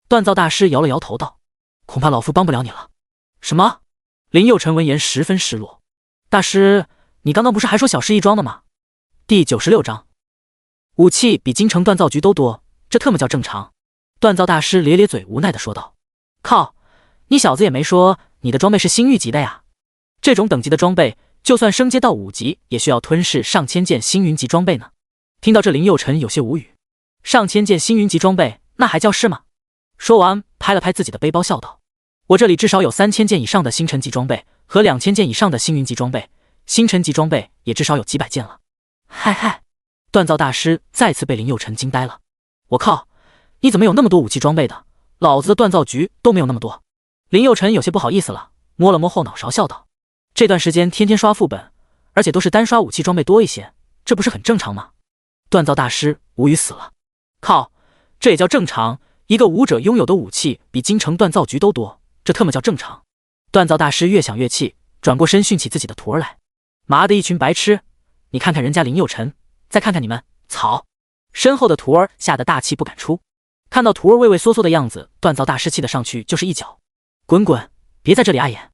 锻造大师摇了摇头道：“恐怕老夫帮不了你了。”什么？林佑辰闻言十分失落。大师，你刚刚不是还说小事一桩的吗？第96章，武器比京城锻造局都多，这特么叫正常？锻造大师咧咧嘴，无奈的说道：“靠，你小子也没说你的装备是星域级的呀。这种等级的装备，就算升阶到5级，也需要吞噬上千件星云级装备呢。”听到这，林佑辰有些无语。上千件星云级装备，那还叫是吗？说完，拍了拍自己的背包，笑道：“我这里至少有3000件以上的星辰级装备和2000件以上的星云级装备，星辰级装备也至少有几百件了。”嗨！锻造大师再次被林佑辰惊呆了。我靠，你怎么有那么多武器装备的？老子的锻造局都没有那么多。林佑辰有些不好意思了，摸了摸后脑勺，笑道：“这段时间天天刷副本，而且都是单刷武器装备多一些，这不是很正常吗？”锻造大师无语死了。靠，这也叫正常？一个武者拥有的武器比京城锻造局都多，这特么叫正常？锻造大师越想越气，转过身训起自己的徒儿来。妈的一群白痴！你看看人家林佑辰，再看看你们，草！身后的徒儿吓得大气不敢出。看到徒儿畏畏缩缩的样子，锻造大师气得上去就是一脚。滚滚，别在这里碍眼！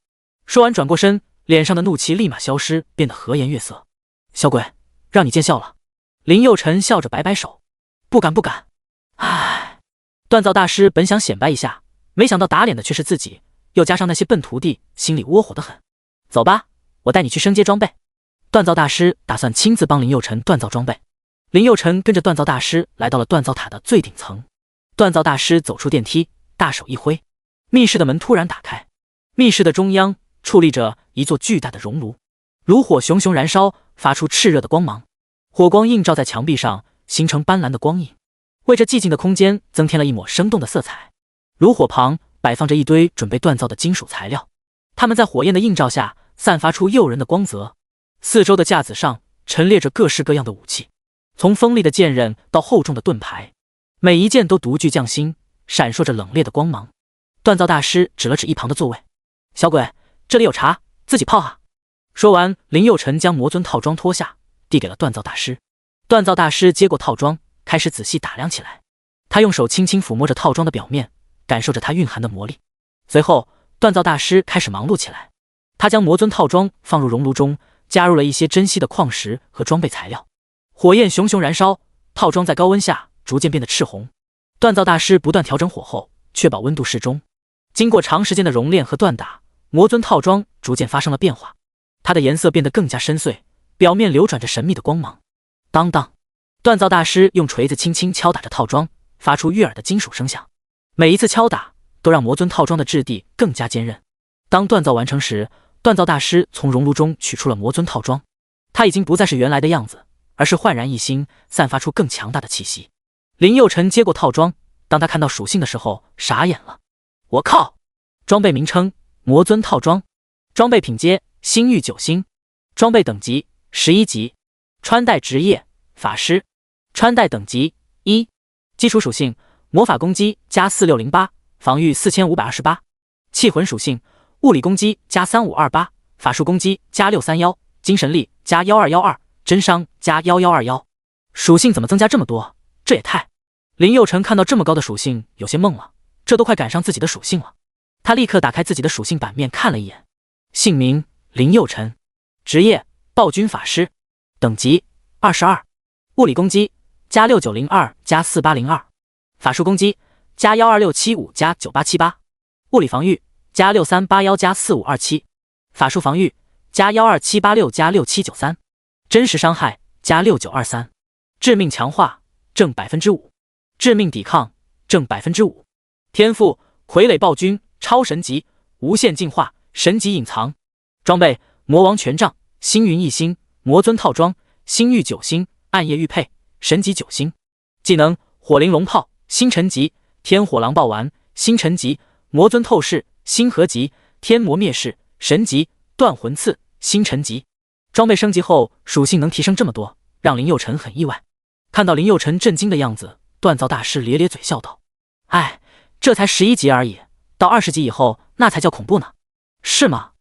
说完转过身，脸上的怒气立马消失，变得和颜悦色。小鬼，让你见笑了。林佑辰笑着摆摆手，不敢不敢。唉，锻造大师本想显摆一下，没想到打脸的却是自己，又加上那些笨徒弟，心里窝火得很。走吧，我带你去升阶装备。锻造大师打算亲自帮林佑辰锻造装备。林佑辰跟着锻造大师来到了锻造塔的最顶层。锻造大师走出电梯，大手一挥，密室的门突然打开。密室的中央矗立着一座巨大的熔炉，炉火熊熊燃烧，发出炽热的光芒，火光映照在墙壁上，形成斑斓的光影，为这寂静的空间增添了一抹生动的色彩。炉火旁摆放着一堆准备锻造的金属材料，它们在火焰的映照下散发出诱人的光泽。四周的架子上陈列着各式各样的武器，从锋利的剑刃到厚重的盾牌，每一件都独具匠心，闪烁着冷冽的光芒。锻造大师指了指一旁的座位：“小鬼，这里有茶，自己泡啊。”说完，林佑辰将魔尊套装脱下，递给了锻造大师。锻造大师接过套装，开始仔细打量起来。他用手轻轻抚摸着套装的表面，感受着它蕴含的魔力。随后，锻造大师开始忙碌起来。他将魔尊套装放入熔炉中，加入了一些珍稀的矿石和装备材料。火焰熊熊燃烧，套装在高温下逐渐变得赤红。锻造大师不断调整火候，确保温度适中。经过长时间的熔炼和锻打，魔尊套装逐渐发生了变化，它的颜色变得更加深邃，表面流转着神秘的光芒。当当，锻造大师用锤子轻轻敲打着套装，发出悦耳的金属声响。每一次敲打都让魔尊套装的质地更加坚韧。当锻造完成时，锻造大师从熔炉中取出了魔尊套装，它已经不再是原来的样子，而是焕然一新，散发出更强大的气息。林佑辰接过套装，当他看到属性的时候，傻眼了。我靠！装备名称：魔尊套装，装备品阶：星域9星，装备等级11级，穿戴职业：法师，穿戴等级1，基础属性：魔法攻击加4608，防御4528，气魂属性：物理攻击加3528，法术攻击加631，精神力加1212，真伤加1121。属性怎么增加这么多？这也太……林佑辰看到这么高的属性，有些懵了，这都快赶上自己的属性了。他立刻打开自己的属性版面看了一眼，姓名林佑辰，职业暴君法师，等级22，物理攻击加6902加4802，法术攻击加12675加9878，物理防御加6381加4527，法术防御加12786加6793，真实伤害加6923，致命强化正5%，致命抵抗正5%。天赋傀儡暴君超神级，无限进化，神级隐藏。装备魔王权杖，星云1星，魔尊套装，星域9星，暗夜玉佩，神级9星。技能火灵龙炮，星辰级，天火狼暴丸，星辰级，魔尊透视，星河级，天魔灭世，神级，断魂刺，星辰级。装备升级后属性能提升这么多，让林佑辰很意外。看到林佑辰震惊的样子，锻造大师咧咧嘴笑道：“哎，这才11级而已，到20级以后那才叫恐怖呢。”是吗？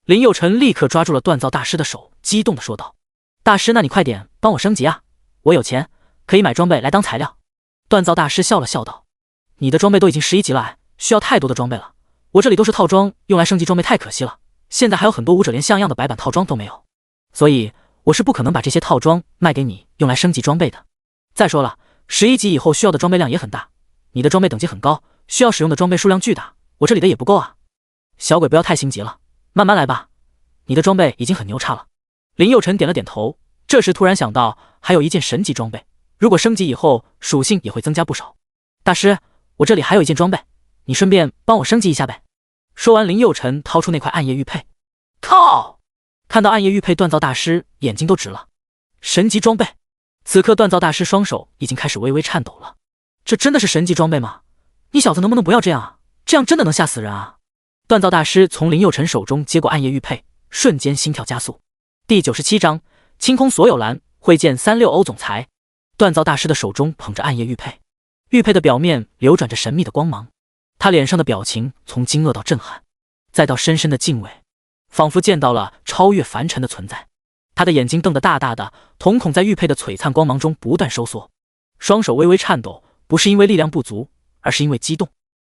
林佑辰立刻抓住了锻造大师的手，激动地说道：“大师，那你快点帮我升级啊！我有钱，可以买装备来当材料。”锻造大师笑了笑道：“你的装备都已经11级了，需要太多的装备了。我这里都是套装，用来升级装备太可惜了。现在还有很多武者连像样的白板套装都没有，所以我是不可能把这些套装卖给你用来升级装备的。再说了，11级以后需要的装备量也很大，你的装备等级很高，需要使用的装备数量巨大，我这里的也不够啊。小鬼不要太心急了，慢慢来吧，你的装备已经很牛叉了。”林佑辰点了点头，这时突然想到还有一件神级装备，如果升级以后属性也会增加不少。大师，我这里还有一件装备，你顺便帮我升级一下呗。说完，林佑辰掏出那块暗夜玉佩。靠！看到暗夜玉佩，锻造大师眼睛都直了。神级装备！此刻锻造大师双手已经开始微微颤抖了。这真的是神级装备吗？你小子能不能不要这样啊？这样真的能吓死人啊！锻造大师从林佑辰手中接过暗夜玉佩，瞬间心跳加速。第97章，清空所有蓝，会见36欧总裁。锻造大师的手中捧着暗夜玉佩，玉佩的表面流转着神秘的光芒，他脸上的表情从惊愕到震撼，再到深深的敬畏，仿佛见到了超越凡尘的存在。他的眼睛瞪得大大的，瞳孔在玉佩的璀璨光芒中不断收缩，双手微微颤抖，不是因为力量不足，而是因为激动。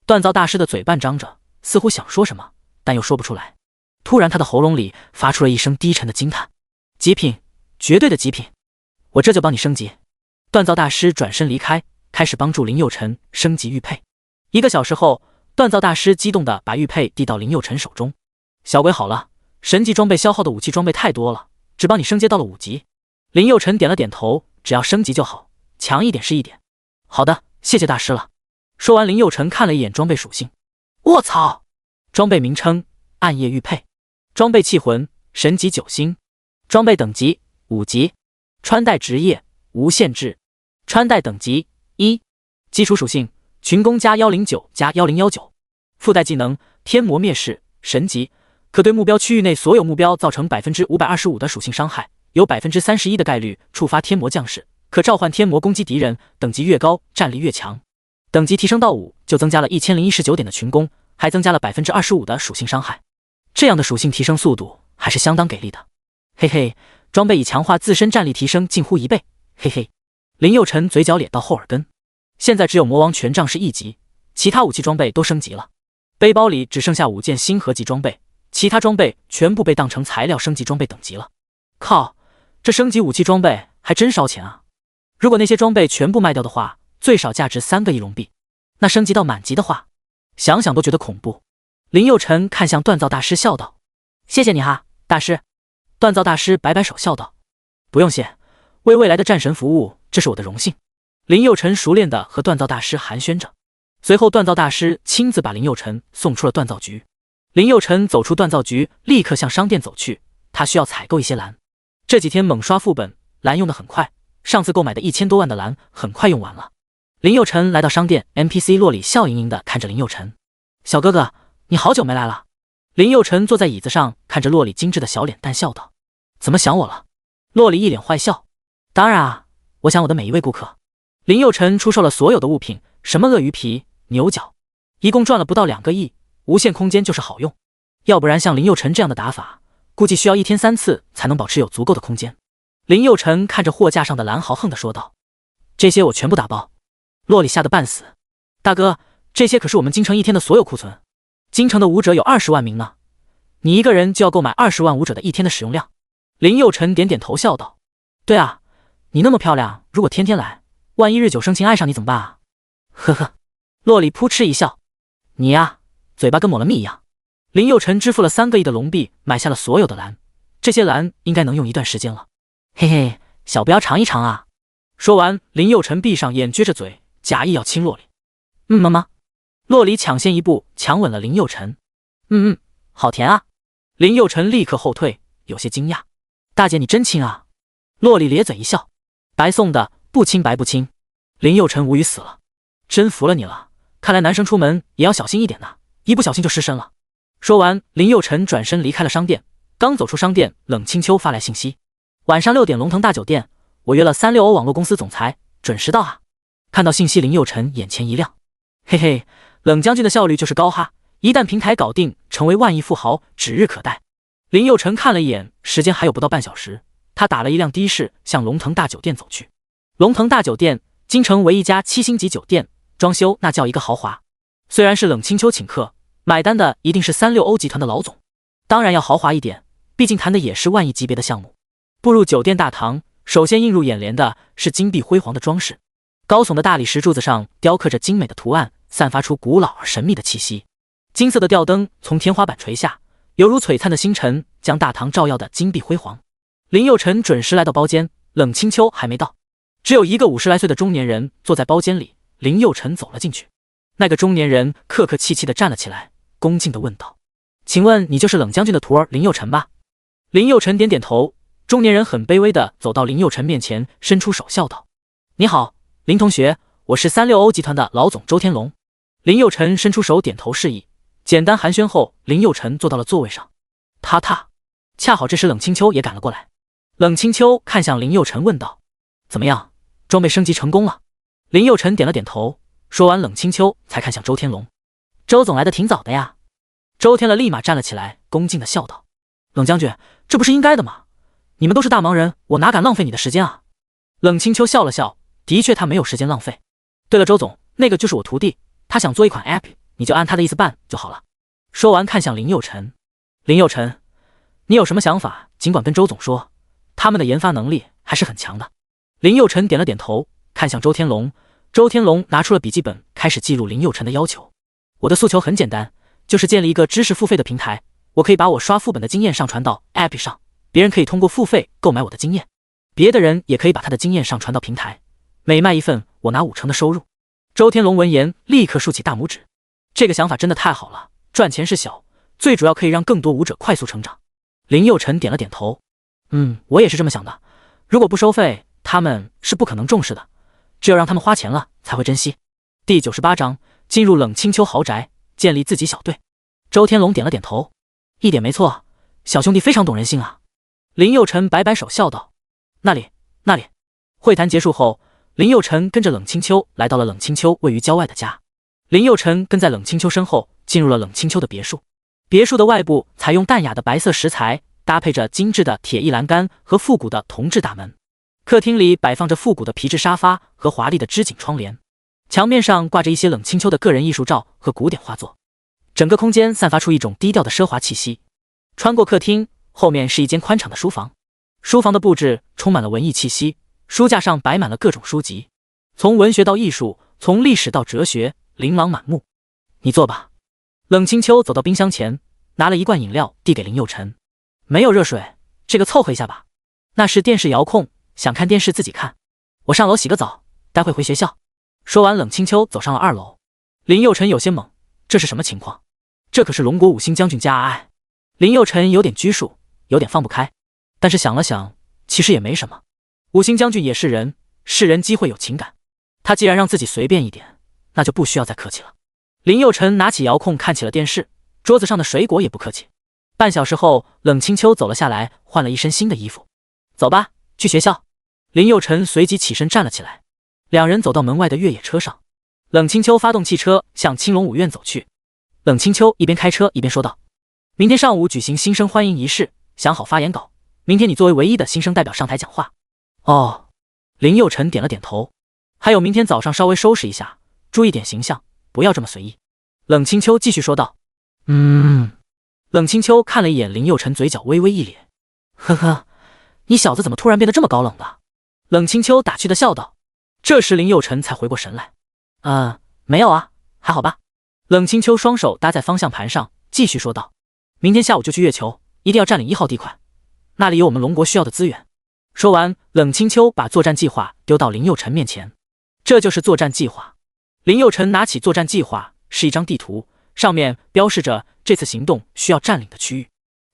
锻造大师的嘴半张着，似乎想说什么，但又说不出来。突然他的喉咙里发出了一声低沉的惊叹：极品，绝对的极品，我这就帮你升级。锻造大师转身离开，开始帮助林佑辰升级玉佩。1个小时后，锻造大师激动地把玉佩递到林佑辰手中。小鬼好了，神级装备消耗的武器装备太多了，只帮你升阶到了5级。林佑辰点了点头，只要升级就好，强一点是一点。好的，谢谢大师了。说完，林佑辰看了一眼装备属性，卧槽！装备名称：暗夜玉佩，装备器魂：神级9星，装备等级5级，穿戴职业无限制，穿戴等级1，基础属性：群攻加109加1019，附带技能：天魔灭世，神级，可对目标区域内所有目标造成525%的属性伤害，有31%的概率触发天魔降世，可召唤天魔攻击敌人，等级越高战力越强。等级提升到5，就增加了1019点的群攻，还增加了25%的属性伤害。这样的属性提升速度还是相当给力的。嘿嘿，装备已强化自身战力提升近乎1倍。嘿嘿，林佑辰嘴角咧到后耳根。现在只有魔王权杖是1级，其他武器装备都升级了。背包里只剩下5件星河级装备，其他装备全部被当成材料升级装备等级了。靠，这升级武器装备还真烧钱啊！如果那些装备全部卖掉的话，最少价值3个亿龙币。那升级到满级的话，想想都觉得恐怖。林佑辰看向锻造大师笑道：谢谢你哈，大师。锻造大师摆摆手笑道：不用谢，为未来的战神服务，这是我的荣幸。林佑辰熟练地和锻造大师寒暄着，随后锻造大师亲自把林佑辰送出了锻造局。林佑辰走出锻造局，立刻向商店走去，他需要采购一些蓝。这几天猛刷副本，蓝用得很快，上次购买的1000多万的蓝很快用完了。林佑辰来到商店， NPC 洛里笑盈盈地看着林佑辰：小哥哥，你好久没来了。林佑辰坐在椅子上，看着洛里精致的小脸蛋笑道：怎么想我了？洛里一脸坏笑：当然啊，我想我的每一位顾客。林佑辰出售了所有的物品，什么鳄鱼皮、牛角，一共赚了不到2个亿。无限空间就是好用，要不然像林佑辰这样的打法，估计需要1天3次才能保持有足够的空间。林佑辰看着货架上的蓝，豪横地说道：这些我全部打包。洛里吓得半死：大哥，这些可是我们京城1天的所有库存，京城的武者有20万名呢，你一个人就要购买20万武者的1天的使用量。林佑辰点点头笑道：对啊，你那么漂亮，如果天天来，万一日久生情爱上你怎么办啊？呵呵。洛里扑哧一笑：你呀，嘴巴跟抹了蜜一样。林佑辰支付了3个亿的龙币，买下了所有的蓝，这些蓝应该能用一段时间了。嘿嘿，小不要尝一尝啊。说完，林佑辰闭上眼，撅着嘴，假意要亲洛里。妈妈。洛里抢先一步强吻了林佑辰。好甜啊。林佑辰立刻后退，有些惊讶：大姐你真亲啊。洛里咧嘴一笑：白送的，不亲白不亲。林佑辰无语死了：真服了你了，看来男生出门也要小心一点呐，一不小心就失身了。说完，林佑辰转身离开了商店。刚走出商店，冷清秋发来信息：晚上6点龙腾大酒店，我约了36欧网络公司总裁，准时到啊。看到信息，林佑辰眼前一亮：嘿嘿，冷将军的效率就是高哈，一旦平台搞定，成为万亿富豪指日可待。林佑辰看了一眼，时间还有不到半小时，他打了一辆的士向龙腾大酒店走去。龙腾大酒店，京城唯一家7星级酒店，装修那叫一个豪华。虽然是冷清秋请客，买单的一定是36欧集团的老总，当然要豪华一点，毕竟谈的也是万亿级别的项目。步入酒店大堂，首先映入眼帘的是金碧辉煌的装饰，高耸的大理石柱子上雕刻着精美的图案，散发出古老而神秘的气息。金色的吊灯从天花板垂下，犹如璀璨的星辰，将大堂照耀的金碧辉煌。林佑辰准时来到包间，冷清秋还没到，只有一个50来岁的中年人坐在包间里。林佑辰走了进去，那个中年人客客气气地站了起来，恭敬地问道：请问你就是冷将军的徒儿林佑辰吧？林佑辰点点头。中年人很卑微地走到林佑辰面前，伸出手笑道：你好，林同学，我是36欧集团的老总周天龙。林佑辰伸出手点头示意，简单寒暄后，林佑辰坐到了座位上。他，恰好这时冷清秋也赶了过来。冷清秋看向林佑辰问道：“怎么样，装备升级成功了？”林佑辰点了点头。说完，冷清秋才看向周天龙：“周总来的挺早的呀。”周天乐立马站了起来，恭敬地笑道：“冷将军，这不是应该的吗？你们都是大忙人，我哪敢浪费你的时间啊？”冷清秋笑了笑，的确他没有时间浪费。对了，周总，那个就是我徒弟，他想做一款 app， 你就按他的意思办就好了。说完看向林佑辰：“林佑辰，你有什么想法尽管跟周总说，他们的研发能力还是很强的。”林佑辰点了点头，看向周天龙。周天龙拿出了笔记本，开始记录林佑辰的要求：“我的诉求很简单，就是建立一个知识付费的平台，我可以把我刷副本的经验上传到 app 上，别人可以通过付费购买我的经验，别的人也可以把他的经验上传到平台，每卖一份我拿5%的收入。”周天龙闻言立刻竖起大拇指，这个想法真的太好了，赚钱是小，最主要可以让更多武者快速成长。林佑辰点了点头：“我也是这么想的，如果不收费，他们是不可能重视的，只有让他们花钱了才会珍惜。”第98章进入冷清秋豪宅，建立自己小队。周天龙点了点头：“一点没错，小兄弟非常懂人心啊。”林佑辰摆摆手笑道：“那里。”会谈结束后，林佑辰跟着冷清秋来到了冷清秋位于郊外的家。林佑辰跟在冷清秋身后，进入了冷清秋的别墅。别墅的外部采用淡雅的白色石材，搭配着精致的铁艺栏杆和复古的铜制大门。客厅里摆放着复古的皮质沙发和华丽的织锦窗帘，墙面上挂着一些冷清秋的个人艺术照和古典画作，整个空间散发出一种低调的奢华气息。穿过客厅，后面是一间宽敞的书房，书房的布置充满了文艺气息，书架上摆满了各种书籍，从文学到艺术，从历史到哲学，琳琅满目。你坐吧。冷清秋走到冰箱前，拿了一罐饮料递给林佑辰：“没有热水，这个凑合一下吧。”那是电视遥控，想看电视自己看。我上楼洗个澡，待会回学校。说完，冷清秋走上了2楼。林佑辰有些懵，这是什么情况？这可是龙国5星将军家哎。林佑辰有点拘束，有点放不开，但是想了想，其实也没什么。5星将军也是人，是人机会有情感，他既然让自己随便一点，那就不需要再客气了。林佑辰拿起遥控看起了电视，桌子上的水果也不客气。半小时后，冷清秋走了下来，换了一身新的衣服。走吧，去学校。林佑辰随即起身站了起来。两人走到门外的越野车上，冷清秋发动汽车向青龙5院走去。冷清秋一边开车一边说道：“明天上午举行新生欢迎仪式，想好发言稿，明天你作为唯一的新生代表上台讲话。”哦，林佑辰点了点头。还有明天早上稍微收拾一下，注意点形象，不要这么随意。冷清秋继续说道：“冷清秋看了一眼林佑辰，嘴角微微一咧：“呵呵，你小子怎么突然变得这么高冷的？”冷清秋打趣的笑道。这时林佑辰才回过神来：“没有啊，还好吧。”冷清秋双手搭在方向盘上，继续说道：“明天下午就去月球，一定要占领1号地块，那里有我们龙国需要的资源。”说完，冷清秋把作战计划丢到林佑辰面前。这就是作战计划。林佑辰拿起作战计划，是一张地图，上面标示着这次行动需要占领的区域。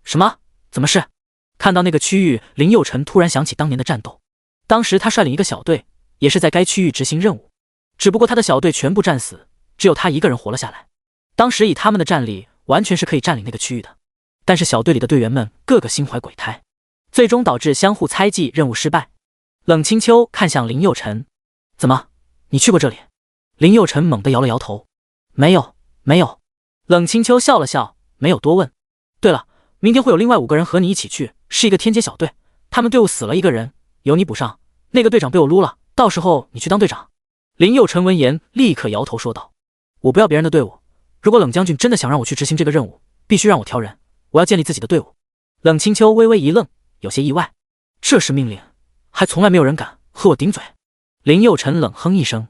什么？怎么是？看到那个区域，林佑辰突然想起当年的战斗。当时他率领一个小队，也是在该区域执行任务，只不过他的小队全部战死，只有他一个人活了下来。当时以他们的战力，完全是可以占领那个区域的。但是小队里的队员们个个心怀鬼胎，最终导致相互猜忌，任务失败。冷清秋看向林佑辰：“怎么，你去过这里？”林佑辰猛地摇了摇头：“没有。”冷清秋笑了笑，没有多问。对了，明天会有另外5个人和你一起去，是一个天阶小队，他们队伍死了1个人，由你补上。那个队长被我撸了，到时候你去当队长。林佑辰闻言立刻摇头说道：“我不要别人的队伍，如果冷将军真的想让我去执行这个任务，必须让我挑人，我要建立自己的队伍。”冷清秋微微一愣，有些意外，这是命令，还从来没有人敢和我顶嘴。林佑辰冷哼一声：“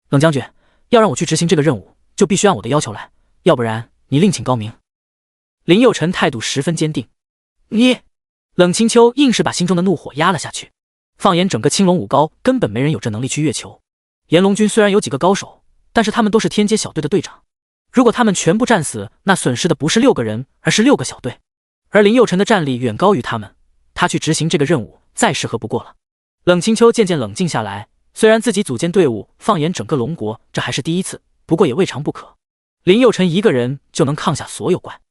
冷将军，要让我去执行这个任务，就必须按我的要求来，要不然你另请高明。”林佑辰态度十分坚定。你……冷清秋硬是把心中的怒火压了下去。放眼整个青龙5高，根本没人有这能力去月球。炎龙军虽然有几个高手，但是他们都是天阶小队的队长，如果他们全部战死，那损失的不是6个人，而是6个小队。而林佑辰的战力远高于他们，他去执行这个任务再适合不过了。冷清秋渐渐冷静下来，虽然自己组建队伍，放眼整个龙国，这还是第一次，不过也未尝不可。林佑辰一个人就能抗下所有怪，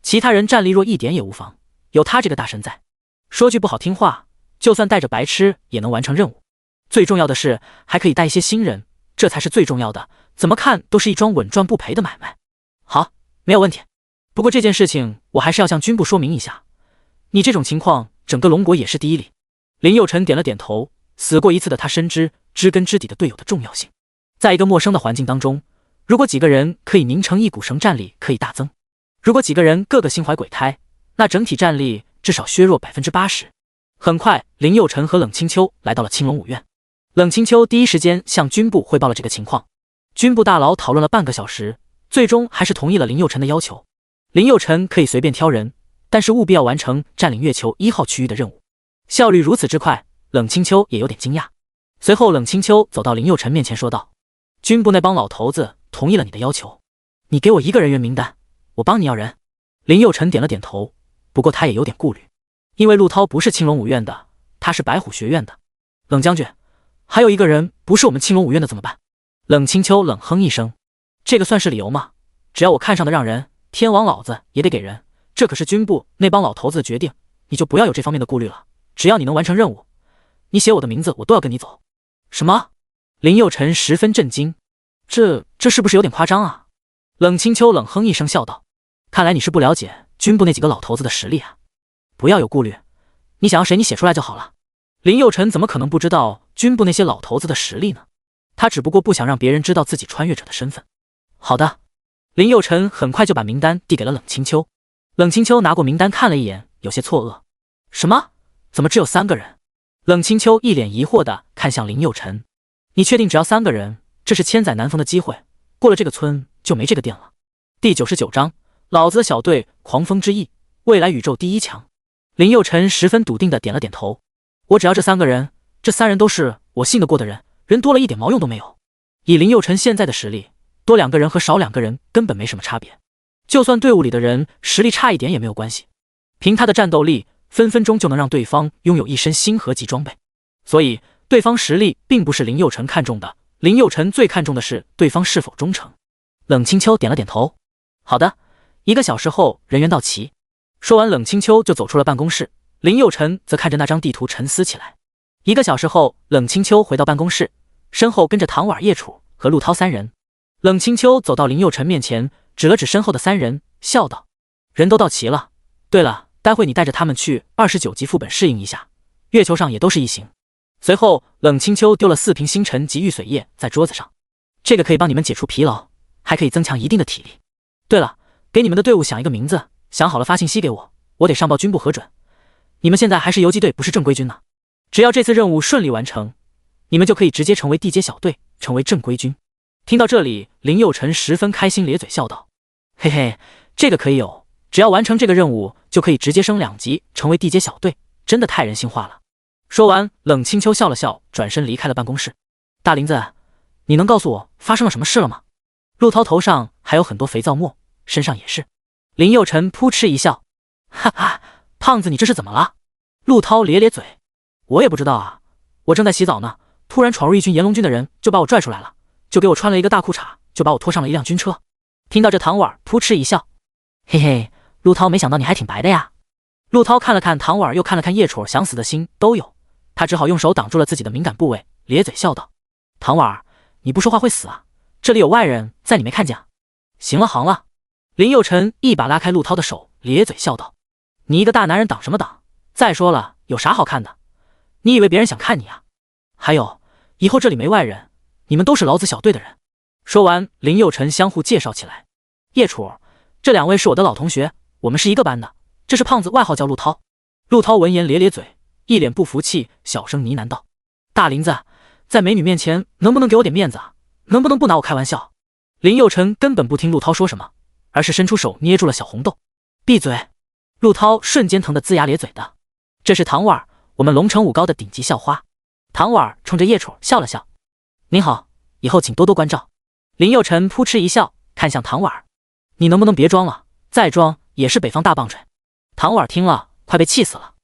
其他人战力弱一点也无妨，有他这个大神在，说句不好听话，就算带着白痴也能完成任务。最重要的是还可以带一些新人，这才是最重要的，怎么看都是一桩稳赚不赔的买卖。好，没有问题。不过这件事情我还是要向军部说明一下，你这种情况整个龙国也是第一例。林佑辰点了点头，死过一次的他深知知根知底的队友的重要性。在一个陌生的环境当中，如果几个人可以拧成一股绳，战力可以大增；如果几个人个个心怀鬼胎，那整体战力至少削弱 80%。 很快，林佑辰和冷清秋来到了青龙武院。冷清秋第一时间向军部汇报了这个情况，军部大佬讨论了半个小时，最终还是同意了林佑辰的要求。林佑辰可以随便挑人，但是务必要完成占领月球1号区域的任务。效率如此之快，冷清秋也有点惊讶。随后冷清秋走到林佑辰面前说道，军部那帮老头子同意了你的要求，你给我一个人员名单，我帮你要人。林佑辰点了点头，不过他也有点顾虑，因为陆涛不是青龙武院的，他是白虎学院的。冷将军，还有一个人不是我们青龙武院的怎么办？冷清秋冷哼一声，这个算是理由吗？只要我看上的让人，天王老子也得给人，这可是军部那帮老头子的决定，你就不要有这方面的顾虑了。只要你能完成任务，你写我的名字我都要跟你走。什么？林佑辰十分震惊，这是不是有点夸张啊？冷清秋冷哼一声笑道，看来你是不了解军部那几个老头子的实力啊。不要有顾虑，你想要谁你写出来就好了。林佑辰怎么可能不知道军部那些老头子的实力呢？他只不过不想让别人知道自己穿越者的身份。好的。林佑辰很快就把名单递给了冷清秋。冷清秋拿过名单看了一眼，有些错愕。什么？怎么只有3个人？冷清秋一脸疑惑地看向林佑辰，你确定只要3个人？这是千载难逢的机会，过了这个村就没这个店了。第99章，老子的小队狂风之翼，未来宇宙第1强。林佑辰十分笃定地点了点头，我只要这3个人，这3人都是我信得过的人，人多了一点毛用都没有。以林佑辰现在的实力，多2个人和少2个人根本没什么差别，就算队伍里的人实力差一点也没有关系，凭他的战斗力分分钟就能让对方拥有一身星河级装备。所以对方实力并不是林佑辰看中的，林佑辰最看重的是对方是否忠诚。冷清秋点了点头，好的，1个小时后人员到齐。说完，冷清秋就走出了办公室，林佑辰则看着那张地图沉思起来。1个小时后，冷清秋回到办公室，身后跟着唐婉、叶楚和陆涛3人。冷清秋走到林佑辰面前，指了指身后的3人，笑道，人都到齐了。对了，待会你带着他们去29级副本适应一下，月球上也都是异形。随后冷清秋丢了4瓶星辰及玉髓液在桌子上，这个可以帮你们解除疲劳，还可以增强一定的体力。对了，给你们的队伍想一个名字，想好了发信息给我，我得上报军部核准。你们现在还是游击队，不是正规军呢。只要这次任务顺利完成，你们就可以直接成为地阶小队，成为正规军。听到这里，林佑辰十分开心，咧嘴笑道，嘿嘿，这个可以有，只要完成这个任务就可以直接升2级，成为地阶小队，真的太人性化了。说完，冷清秋笑了笑，转身离开了办公室。大林子，你能告诉我发生了什么事了吗？陆涛头上还有很多肥皂沫，身上也是。林佑辰扑哧一笑，哈哈，胖子你这是怎么了？陆涛咧咧嘴，我也不知道啊，我正在洗澡呢，突然闯入一群炎龙军的人，就把我拽出来了，就给我穿了一个大裤衩，就把我拖上了一辆军车。听到这，唐婉扑哧一笑，嘿嘿，陆涛，没想到你还挺白的呀。陆涛看了看唐婉，又看了看叶楚，想死的心都有，他只好用手挡住了自己的敏感部位，咧嘴笑道，唐婉，你不说话会死啊，这里有外人在，你没看见啊？行了行了。林佑辰一把拉开陆涛的手，咧嘴笑道，你一个大男人挡什么挡？再说了，有啥好看的？你以为别人想看你啊？还有，以后这里没外人，你们都是老子小队的人。说完，林佑辰相互介绍起来，叶楚，这2位是我的老同学，我们是一个班的，这是胖子，外号叫陆涛。陆涛闻言咧咧嘴，一脸不服气，小声呢喃道，大林子，在美女面前能不能给我点面子啊？能不能不拿我开玩笑？林佑辰根本不听陆涛说什么，而是伸出手捏住了小红豆。闭嘴！陆涛瞬间疼得龇牙咧嘴的。这是唐婉，我们龙城武高的顶级校花。唐婉冲着叶楚笑了笑，您好，以后请多多关照。林佑辰扑哧一笑，看向唐婉，你能不能别装了，再装也是北方大棒槌。唐婉听了快被气死了，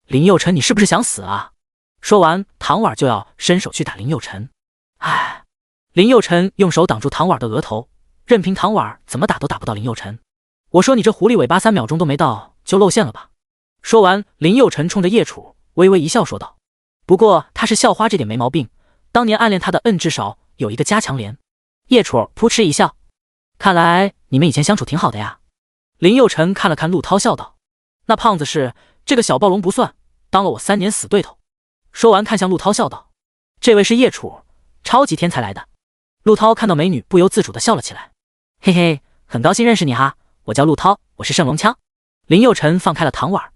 林佑辰你是不是想死啊？说完，唐婉就要伸手去打林佑辰。哎，林佑辰用手挡住唐婉的额头，任凭唐婉怎么打都打不到林佑辰。我说你这狐狸尾巴3秒钟都没到就露馅了吧？说完，林佑辰冲着叶楚微微一笑说道：“不过他是校花这点没毛病，当年暗恋他的至少有一个加强连。”叶楚扑哧一笑：“看来你们以前相处挺好的呀。”林佑辰看了看陆涛笑道：“那胖子是，这个小暴龙不算，当了我3年死对头。”说完看向陆涛笑道：“这位是叶楚，超级天才来的。”陆涛看到美女不由自主地笑了起来：“嘿嘿，很高兴认识你哈，我叫陆涛，我是圣龙枪。”林佑辰放开了唐婉：“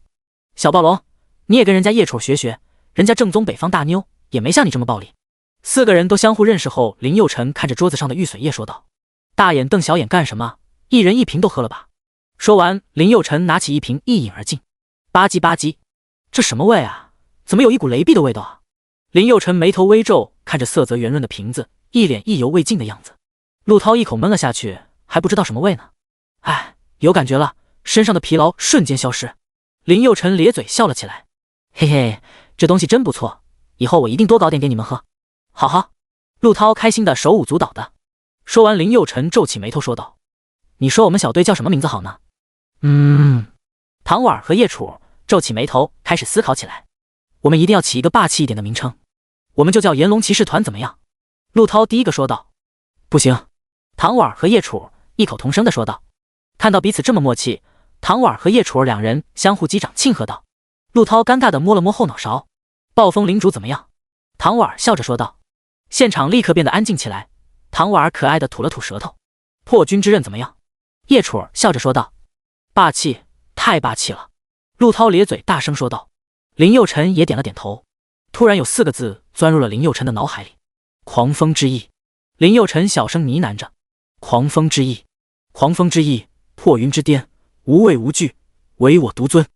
小暴龙，你也跟人家叶楚学学，人家正宗北方大妞也没像你这么暴力。”4个人都相互认识后，林佑辰看着桌子上的玉髓叶说道：“大眼瞪小眼干什么？一人一瓶都喝了吧。”说完，林佑辰拿起一瓶一饮而尽。吧唧吧唧，这什么味啊？怎么有一股雷碧的味道啊？林佑辰眉头微皱，看着色泽圆润的瓶子，一脸意犹未尽的样子。陆涛一口闷了下去，还不知道什么味呢。哎，有感觉了，身上的疲劳瞬间消失。林佑辰咧嘴笑了起来：“嘿嘿，这东西真不错，以后我一定多搞点给你们喝。”好好，陆涛开心的手舞足蹈的。说完，林佑辰皱起眉头说道：“你说我们小队叫什么名字好呢？”唐婉和叶楚皱起眉头，开始思考起来。我们一定要起一个霸气一点的名称，我们就叫炎龙骑士团怎么样？陆涛第一个说道。不行，唐婉和叶楚异口同声的说道。看到彼此这么默契，唐婉和叶楚两人相互击掌庆贺道。陆涛尴尬的摸了摸后脑勺。暴风领主怎么样？唐婉笑着说道。现场立刻变得安静起来。唐婉可爱的吐了吐舌头。破军之刃怎么样？叶楚笑着说道。霸气，太霸气了。陆涛咧嘴大声说道。林佑辰也点了点头。突然有4个字钻入了林佑辰的脑海里：狂风之翼。林佑辰小声呢喃着：狂风之翼，狂风之翼，破云之巅，无畏无惧，唯我独尊。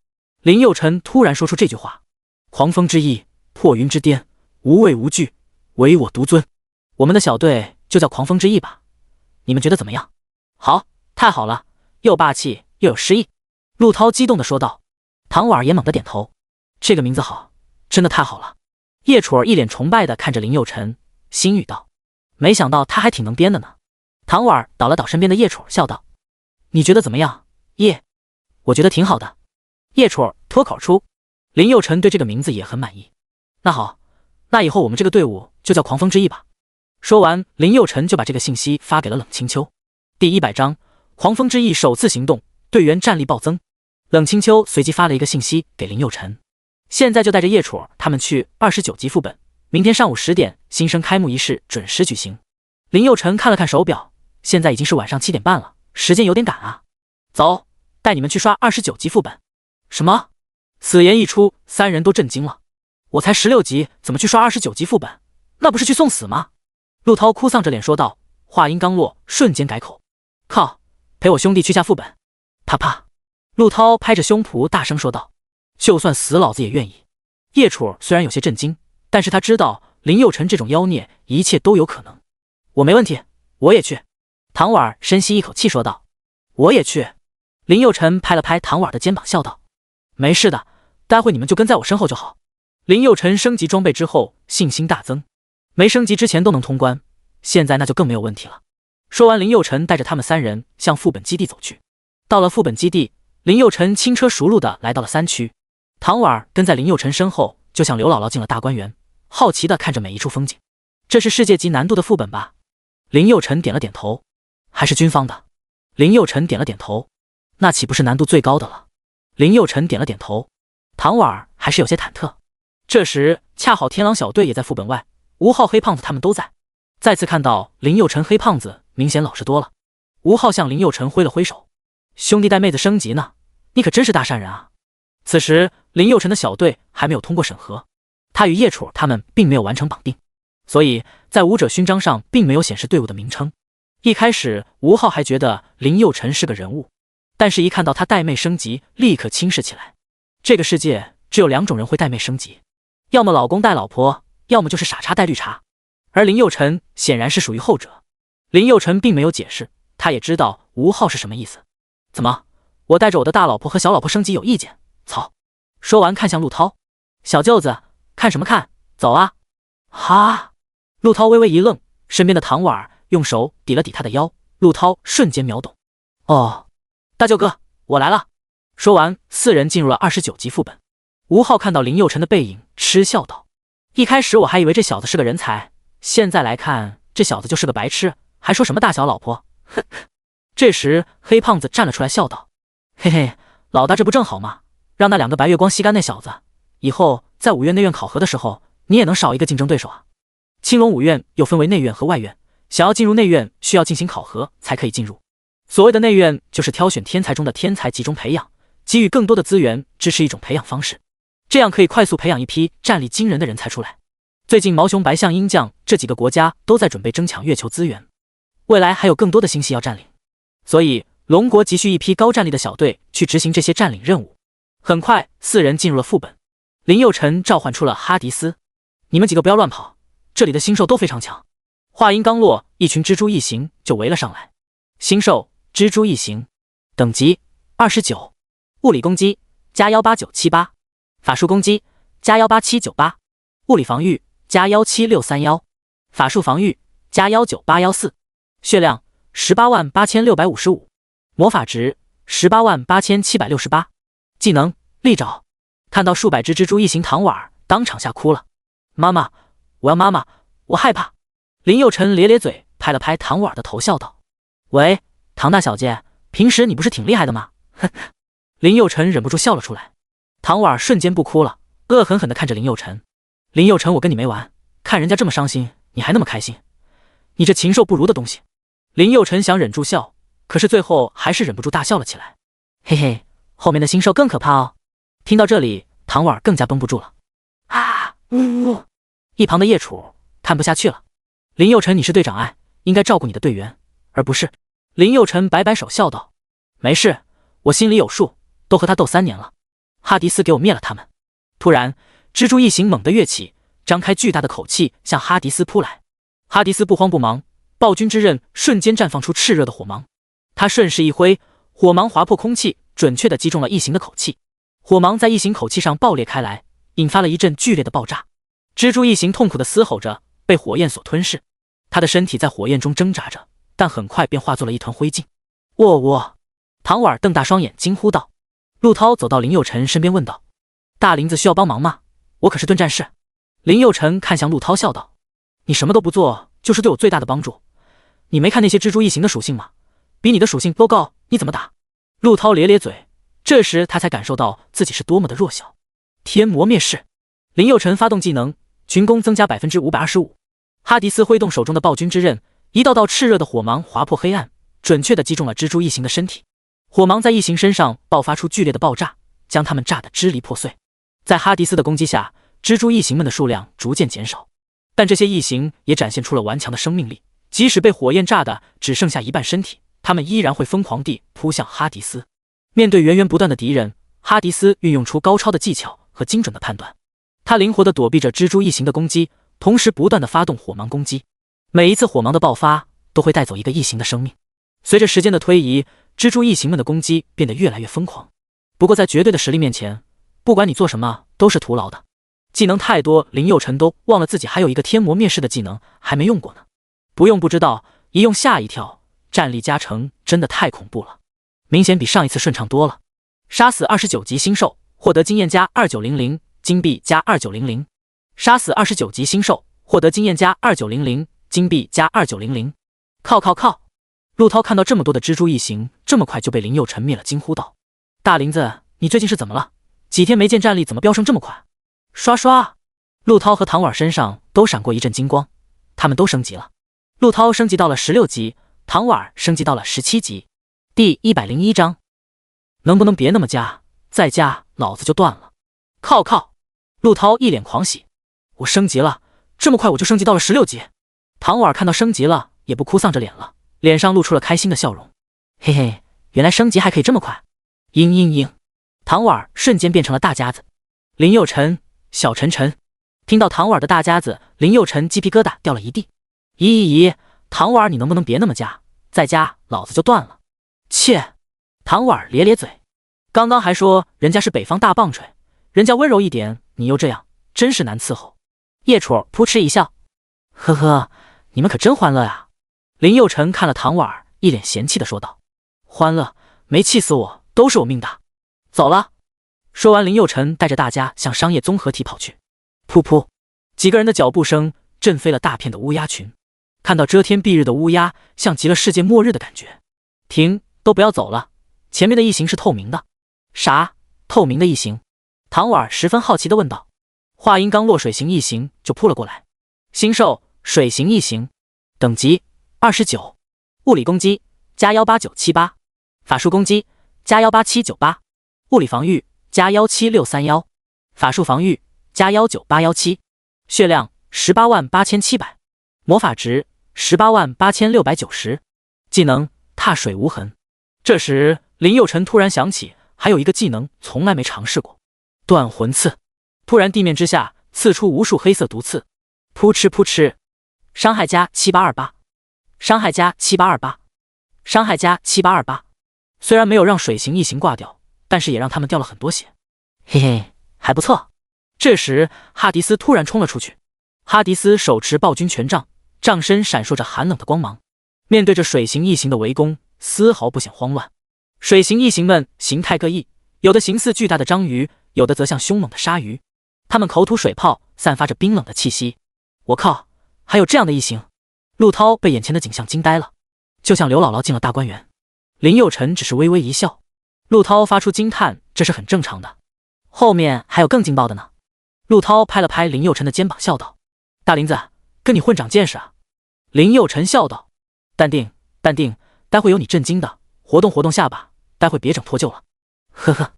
林佑辰突然说出这句话：狂风之翼，破云之巅，无畏无惧，唯我独尊。我们的小队就叫狂风之翼吧，你们觉得怎么样？好，太好了，又霸气又有诗意。陆涛激动地说道。唐婉也猛地点头，这个名字好，真的太好了。叶楚儿一脸崇拜地看着林佑辰，心语道：没想到他还挺能编的呢。唐婉倒了倒身边的叶楚儿，笑道：你觉得怎么样？叶，我觉得挺好的。叶楚儿脱口出。林佑辰对这个名字也很满意。那好，那以后我们这个队伍就叫狂风之翼吧。说完，林佑辰就把这个信息发给了冷清秋。第100章，狂风之翼首次行动，队员战力暴增。冷清秋随即发了一个信息给林佑辰：现在就带着叶楚他们去29级副本，明天上午10点新生开幕仪式准时举行。林佑辰看了看手表，现在已经是晚上7点半了，时间有点赶啊。走，带你们去刷29级副本。什么？此言一出，3人都震惊了。我才16级，怎么去刷29级副本？那不是去送死吗？陆涛哭丧着脸说道，话音刚落，瞬间改口：靠，陪我兄弟去下副本。啪啪。陆涛拍着胸脯大声说道：就算死老子也愿意。叶楚虽然有些震惊，但是他知道林佑辰这种妖孽一切都有可能。我没问题，我也去。唐婉深吸一口气说道。我也去。林佑辰拍了拍唐婉的肩膀笑道：没事的，待会你们就跟在我身后就好。林佑辰升级装备之后信心大增，没升级之前都能通关，现在那就更没有问题了。说完，林佑辰带着他们3人向副本基地走去。到了副本基地，林佑辰轻车熟路的来到了3区。唐婉跟在林佑辰身后，就像刘姥姥进了大观园，好奇的看着每一处风景。这是世界级难度的副本吧？林佑辰点了点头。还是军方的？林佑辰点了点头。那岂不是难度最高的了？林佑辰点了点头。唐婉还是有些忐忑。这时恰好天狼小队也在副本外，吴昊、黑胖子他们都在。再次看到林佑辰，黑胖子明显老实多了。吴昊向林佑辰挥了挥手：兄弟带妹子升级呢，你可真是大善人啊。此时林佑辰的小队还没有通过审核，他与叶楚他们并没有完成绑定，所以在武者勋章上并没有显示队伍的名称。一开始吴昊还觉得林佑辰是个人物，但是一看到他带妹升级，立刻轻视起来。这个世界只有2种人会带妹升级，要么老公带老婆，要么就是傻叉带绿茶，而林佑辰显然是属于后者。林佑辰并没有解释，他也知道吴昊是什么意思。怎么，我带着我的大老婆和小老婆升级有意见？操！说完看向陆涛：小舅子，看什么看，走啊！哈！陆涛微微一愣，身边的唐婉用手抵了抵他的腰，陆涛瞬间秒懂。哦，大舅哥，我来了。说完，四人进入了29级副本。吴昊看到林佑辰的背影，嗤笑道：“一开始我还以为这小子是个人才，现在来看，这小子就是个白痴，还说什么大小老婆。”哼。这时，黑胖子站了出来，笑道：“嘿嘿，老大这不正好吗？让那2个白月光吸干那小子，以后在5院内院考核的时候，你也能少一个竞争对手啊。青龙5院又分为内院和外院，想要进入内院，需要进行考核才可以进入。所谓的内院，就是挑选天才中的天才，集中培养，给予更多的资源，支持一种培养方式，这样可以快速培养一批战力惊人的人才出来。最近毛熊、白象、鹰将这几个国家都在准备争抢月球资源，未来还有更多的星系要占领。”所以，龙国急需一批高战力的小队去执行这些占领任务。很快，四人进入了副本。林佑辰召唤出了哈迪斯：“你们几个不要乱跑，这里的星兽都非常强。”话音刚落，一群蜘蛛异形就围了上来。星兽蜘蛛异形，等级29，物理攻击加18978，法术攻击加18798，物理防御加17631，法术防御加19814，血量188655，魔法值188768，技能利爪。看到数百只蜘蛛异形，唐婉当场吓哭了。妈妈，我要妈妈，我害怕。林佑辰咧咧嘴，拍了拍唐婉的头，笑道：“喂，唐大小姐，平时你不是挺厉害的吗？”哼。林佑辰忍不住笑了出来。唐婉瞬间不哭了，恶狠狠地看着林佑辰：“林佑辰，我跟你没完，看人家这么伤心，你还那么开心，你这禽兽不如的东西。”林佑辰想忍住笑，可是最后还是忍不住大笑了起来。嘿嘿，后面的星兽更可怕哦。听到这里，唐婉更加绷不住了。啊呜呜！一旁的叶楚看不下去了。林佑辰，你是队长，应该照顾你的队员，而不是……林佑辰摆摆手笑道：“没事，我心里有数，都和他斗3年了。哈迪斯给我灭了他们。”突然，蜘蛛异形猛地跃起，张开巨大的口气向哈迪斯扑来。哈迪斯不慌不忙，暴君之刃瞬间绽放出炽热的火芒，他顺势一挥，火芒划破空气，准确地击中了异形的口气。火芒在异形口气上爆裂开来，引发了一阵剧烈的爆炸。蜘蛛异形痛苦地嘶吼着，被火焰所吞噬。他的身体在火焰中挣扎着，但很快便化作了一团灰烬。喔喔！唐婉瞪大双眼惊呼道。陆涛走到林佑辰身边问道：“大林子需要帮忙吗？我可是盾战士。”林佑辰看向陆涛笑道：“你什么都不做，就是对我最大的帮助。你没看那些蜘蛛异形的属性吗？比你的属性都高，你怎么打？”陆涛咧咧嘴，这时他才感受到自己是多么的弱小。天魔灭世！林佑辰发动技能，群攻增加525%。哈迪斯挥动手中的暴君之刃，一道道炽热的火芒划破黑暗，准确地击中了蜘蛛异形的身体。火芒在异形身上爆发出剧烈的爆炸，将它们炸得支离破碎。在哈迪斯的攻击下，蜘蛛异形们的数量逐渐减少，但这些异形也展现出了顽强的生命力，即使被火焰炸得只剩下一半身体，他们依然会疯狂地扑向哈迪斯。面对源源不断的敌人，哈迪斯运用出高超的技巧和精准的判断，他灵活地躲避着蜘蛛异形的攻击，同时不断地发动火芒攻击。每一次火芒的爆发都会带走一个异形的生命。随着时间的推移，蜘蛛异形们的攻击变得越来越疯狂。不过在绝对的实力面前，不管你做什么都是徒劳的。技能太多，林佑辰都忘了自己还有一个天魔灭世的技能还没用过呢。不用不知道，一用吓一跳，战力加成真的太恐怖了，明显比上一次顺畅多了。杀死29级星兽，获得经验加2900，金币加2900。杀死29级星兽，获得经验加2900，金币加2900。靠！陆涛看到这么多的蜘蛛异形，这么快就被林佑辰灭了，惊呼道：“大林子，你最近是怎么了？几天没见，战力怎么飙升这么快？”刷刷，陆涛和唐婉身上都闪过一阵金光，他们都升级了。陆涛升级到了16级，唐婉升级到了17级。第101章，能不能别那么加？再加老子就断了！靠！陆涛一脸狂喜，我升级了，这么快我就升级到了16级。唐婉看到升级了，也不哭丧着脸了，脸上露出了开心的笑容。嘿嘿，原来升级还可以这么快！嘤！唐婉瞬间变成了大家子。林佑辰、小晨晨听到唐婉的大家子，林佑辰鸡皮疙瘩掉了一地。咦，唐婉你能不能别那么加？再加老子就断了！切！唐婉咧咧嘴，刚刚还说人家是北方大棒槌，人家温柔一点，你又这样，真是难伺候。叶楚扑哧一笑，呵呵，你们可真欢乐呀！林佑辰看了唐婉，一脸嫌弃的说道：“欢乐，没气死我都是我命大。走了。”说完，林佑辰带着大家向商业综合体跑去。噗噗，几个人的脚步声震飞了大片的乌鸦群。看到遮天蔽日的乌鸦，像极了世界末日的感觉。停，都不要走了，前面的异形是透明的。啥？透明的异形？唐婉十分好奇地问道。话音刚落，水形异形就扑了过来。星兽水形异形，等级29，物理攻击加18978，法术攻击加18798，物理防御加17631，法术防御加19817，血量188700，魔法值188690，技能踏水无痕。这时林佑辰突然想起还有一个技能从来没尝试过，断魂刺。突然地面之下刺出无数黑色毒刺，扑哧扑哧，伤害加7828，伤害加7828，伤害加7828。虽然没有让水形异形挂掉，但是也让他们掉了很多血。嘿嘿，还不错。这时哈迪斯突然冲了出去。哈迪斯手持暴君权杖，杖身闪烁着寒冷的光芒，面对着水形异形的围攻，丝毫不显慌乱。水形异形们形态各异，有的形似巨大的章鱼，有的则像凶猛的鲨鱼。他们口吐水泡，散发着冰冷的气息。我靠，还有这样的异形！陆涛被眼前的景象惊呆了，就像刘姥姥进了大观园。林佑辰只是微微一笑。陆涛发出惊叹，这是很正常的。后面还有更劲爆的呢。陆涛拍了拍林佑辰的肩膀，笑道：“大林子，跟你混长见识啊。”林佑辰笑道：“淡定，淡定，待会有你震惊的，活动活动下巴，待会别整脱臼了。”呵呵，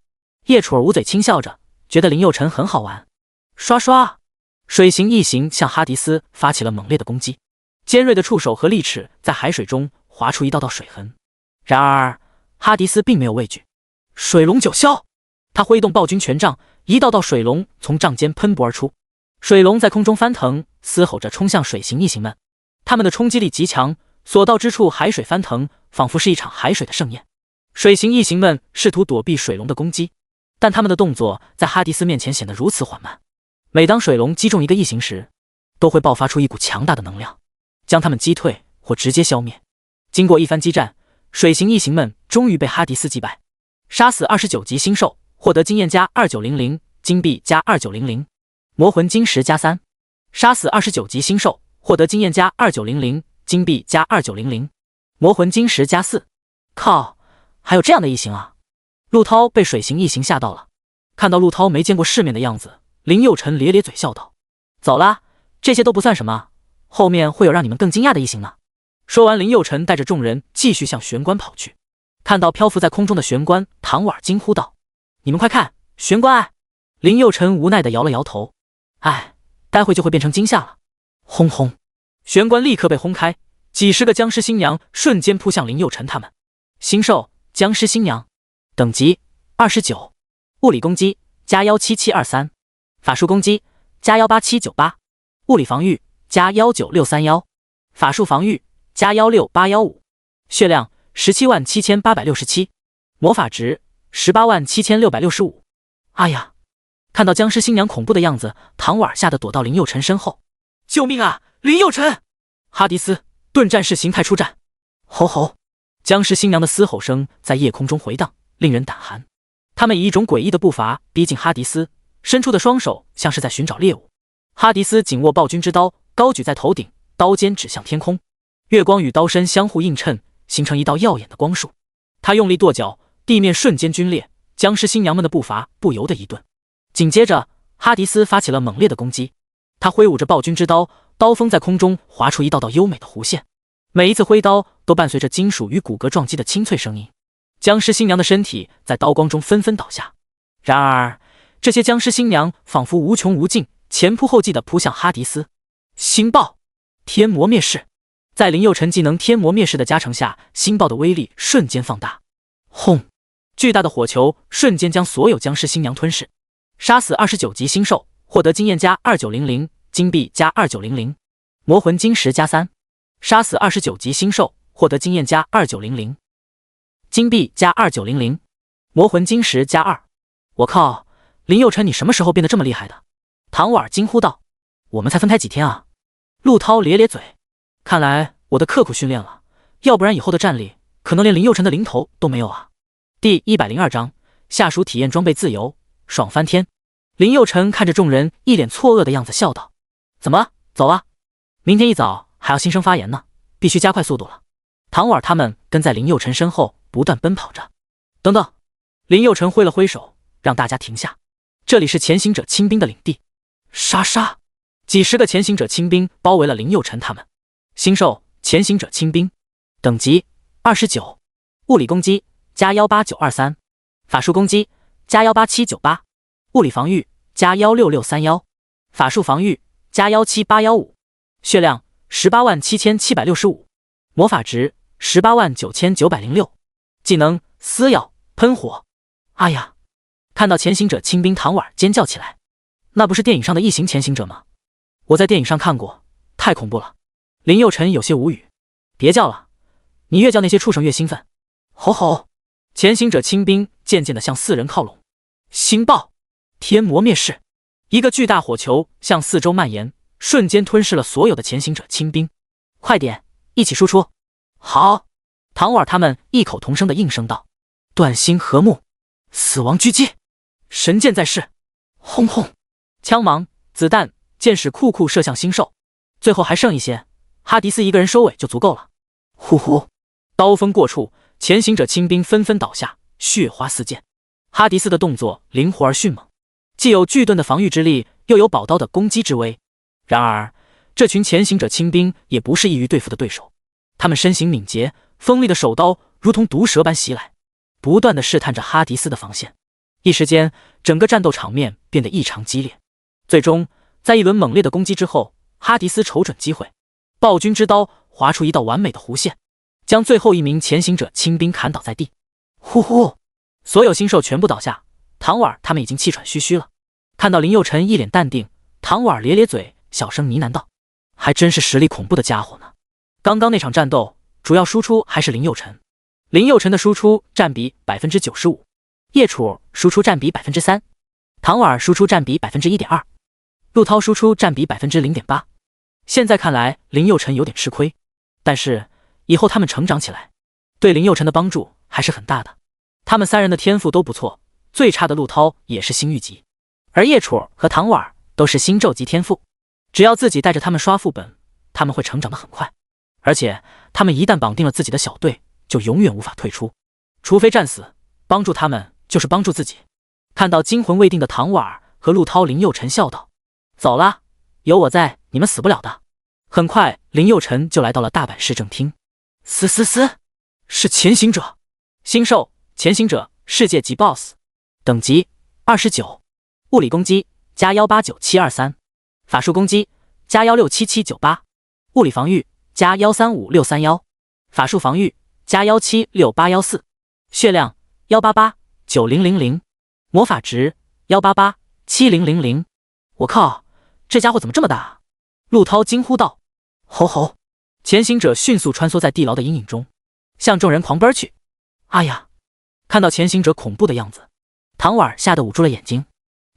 叶楚儿捂嘴轻笑着，觉得林佑辰很好玩。刷刷，水形异形向哈迪斯发起了猛烈的攻击，尖锐的触手和利齿在海水中划出一道道水痕。然而哈迪斯并没有畏惧，水龙九霄，他挥动暴君权杖，一道道水龙从杖尖喷薄而出，水龙在空中翻腾，嘶吼着冲向水形异形们。他们的冲击力极强，所到之处海水翻腾，仿佛是一场海水的盛宴。水形异形们试图躲避水龙的攻击，但他们的动作在哈迪斯面前显得如此缓慢。每当水龙击中一个异形时，都会爆发出一股强大的能量，将他们击退或直接消灭。经过一番激战，水形异形们终于被哈迪斯击败。杀死29级星兽，获得经验加2900，金币加2900，魔魂晶石加3。杀死29级星兽，获得经验加2900，金币加2900，魔魂晶石加4。靠，还有这样的异形啊！陆涛被水形异形吓到了，看到陆涛没见过世面的样子，林佑辰咧咧嘴笑道：“走啦，这些都不算什么，后面会有让你们更惊讶的异形呢。”说完，林佑辰带着众人继续向玄关跑去。看到漂浮在空中的玄关，唐婉惊呼道：“你们快看，玄关哎！”林佑辰无奈地摇了摇头：“哎，待会就会变成惊吓了。”轰轰，玄关立刻被轰开，几十个僵尸新娘瞬间扑向林佑辰他们。星兽僵尸新娘，等级29，物理攻击加17723，法术攻击加18798，物理防御加19631，法术防御加16815，血量177867，魔法值187665。哎呀！看到僵尸新娘恐怖的样子，唐婉吓得躲到林佑辰身后。救命啊！林佑辰！哈迪斯盾战士形态出战！吼吼！僵尸新娘的嘶吼声在夜空中回荡，令人胆寒。他们以一种诡异的步伐逼近哈迪斯，伸出的双手像是在寻找猎物。哈迪斯紧握暴君之刀，高举在头顶，刀尖指向天空。月光与刀身相互映衬，形成一道耀眼的光束。他用力跺脚，地面瞬间皲裂，僵尸新娘们的步伐不由得一顿。紧接着，哈迪斯发起了猛烈的攻击。他挥舞着暴君之刀，刀锋在空中划出一道道优美的弧线，每一次挥刀都伴随着金属与骨骼撞击的清脆声音。僵尸新娘的身体在刀光中纷纷倒下。然而，这些僵尸新娘仿佛无穷无尽，前仆后继地扑向哈迪斯。星爆！天魔灭世！在林佑辰技能天魔灭世的加成下，星爆的威力瞬间放大。轰！巨大的火球瞬间将所有僵尸新娘吞噬。杀死29级星兽，获得经验加2900，金币加2900，魔魂晶石加3。杀死29级星兽，获得经验加2900，金币加2900，魔魂晶石加2。我靠，林佑辰你什么时候变得这么厉害的？唐婉惊呼道。我们才分开几天啊？陆涛咧咧嘴，看来我的刻苦训练了，要不然以后的战力可能连林佑辰的零头都没有啊。第102章，下属体验装备自由，爽翻天。林佑辰看着众人一脸错愕的样子，笑道：“怎么走啊？明天一早还要新生发言呢，必须加快速度了。”唐婉他们跟在林佑辰身后不断奔跑着。等等，林佑辰挥了挥手，让大家停下。这里是潜行者亲兵的领地。沙沙，几十个潜行者亲兵包围了林佑辰他们。新兽潜行者亲兵，等级29，物理攻击加18923，法术攻击加18798，物理防御加16631，法术防御加17815，血量187765，魔法值189906，技能撕咬喷火。哎呀！看到潜行者亲兵，唐婉尖叫起来。那不是电影上的异形潜行者吗？我在电影上看过，太恐怖了。林佑辰有些无语。别叫了，你越叫那些畜生越兴奋。吼吼！潜行者亲兵渐渐地向4人靠拢。星爆！天魔灭世！一个巨大火球向四周蔓延，瞬间吞噬了所有的潜行者亲兵。快点，一起输出！好！唐婉他们异口同声地应声道：“断星和睦，死亡狙击，神箭在世！”轰轰！枪芒、子弹、箭矢酷酷射向星兽，最后还剩一些，哈迪斯一个人收尾就足够了。呼呼！刀锋过处，潜行者亲兵纷纷倒下，血花四溅。哈迪斯的动作灵活而迅猛，既有巨盾的防御之力，又有宝刀的攻击之威。然而，这群潜行者亲兵也不是易于对付的对手，他们身形敏捷，锋利的手刀如同毒蛇般袭来，不断地试探着哈迪斯的防线。一时间，整个战斗场面变得异常激烈。最终，在一轮猛烈的攻击之后，哈迪斯瞅准机会，暴君之刀划出一道完美的弧线，将最后一名潜行者亲兵砍倒在地。呼呼！所有星兽全部倒下，唐婉他们已经气喘吁吁了。看到林佑辰一脸淡定，唐婉咧咧嘴，小声呢喃道：“还真是实力恐怖的家伙呢。”刚刚那场战斗，主要输出还是林佑辰。林佑辰的输出占比 95%， 叶楚输出占比 3%， 唐婉输出占比 1.2%， 陆涛输出占比 0.8%。 现在看来林佑辰有点吃亏，但是以后他们成长起来，对林佑辰的帮助还是很大的。他们3人的天赋都不错，最差的陆涛也是星域级，而叶楚和唐婉都是星咒级天赋。只要自己带着他们刷副本，他们会成长得很快。而且他们一旦绑定了自己的小队，就永远无法退出，除非战死。帮助他们就是帮助自己。看到惊魂未定的唐婉和陆涛，林佑辰笑道：“走了，有我在，你们死不了的。”很快，林佑辰就来到了大阪市政厅。嘶嘶嘶，是潜行者，星兽潜行者世界级 BOSS， 等级29，物理攻击加1897723，法术攻击加1677798，物理防御加1356331，法术防御加1768814，血量1889000，魔法值1887000。我靠，这家伙怎么这么大啊？陆涛惊呼道。吼吼！潜行者迅速穿梭在地牢的阴影中，向众人狂奔去。哎呀！看到潜行者恐怖的样子，唐婉吓得捂住了眼睛。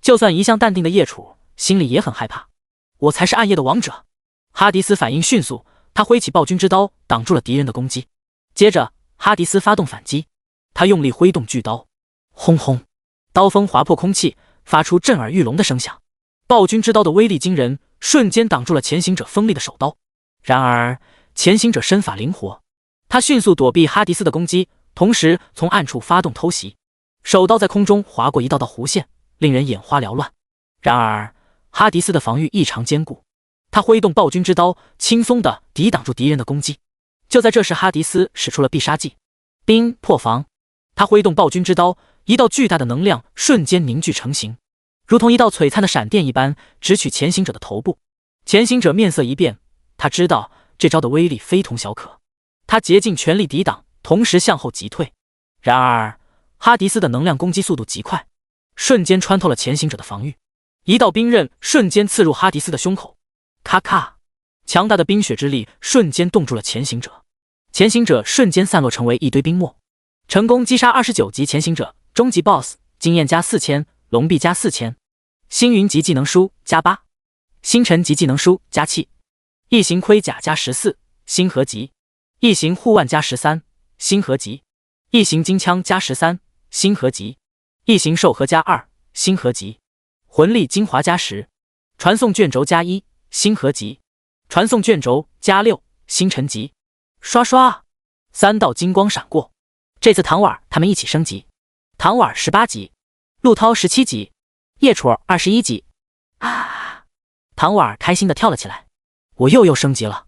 就算一向淡定的叶楚心里也很害怕。我才是暗夜的王者！哈迪斯反应迅速，他挥起暴君之刀挡住了敌人的攻击。接着，哈迪斯发动反击，他用力挥动巨刀，轰轰，刀锋划破空气，发出震耳欲聋的声响。暴君之刀的威力惊人，瞬间挡住了潜行者锋利的手刀。然而，潜行者身法灵活，他迅速躲避哈迪斯的攻击，同时从暗处发动偷袭，手刀在空中划过一道道弧线，令人眼花缭乱。然而，哈迪斯的防御异常坚固，他挥动暴君之刀，轻松地抵挡住敌人的攻击。就在这时，哈迪斯使出了必杀技冰破防，他挥动暴君之刀，一道巨大的能量瞬间凝聚成型，如同一道璀璨的闪电一般，直取潜行者的头部。潜行者面色一变，他知道这招的威力非同小可，他竭尽全力抵挡，同时向后急退。然而，哈迪斯的能量攻击速度极快，瞬间穿透了潜行者的防御，一道冰刃瞬间刺入哈迪斯的胸口。咔咔，强大的冰雪之力瞬间冻住了潜行者，潜行者瞬间散落成为一堆冰沫。成功击杀29级潜行者，终极 BOSS， 经验加4000，龙币加4000，星云级技能书加8，星辰级技能书加7，异形盔甲加14，星河级异形护腕加13，星合集；异形金枪加13，星合集；异形兽核加2，星合集；魂力精华加10，传送卷轴加1，星合集；传送卷轴加6，星辰集。刷刷，3道金光闪过。这次唐婉他们一起升级，唐婉18级，陆涛17级，叶楚21级。啊！唐婉开心的跳了起来，我又升级了。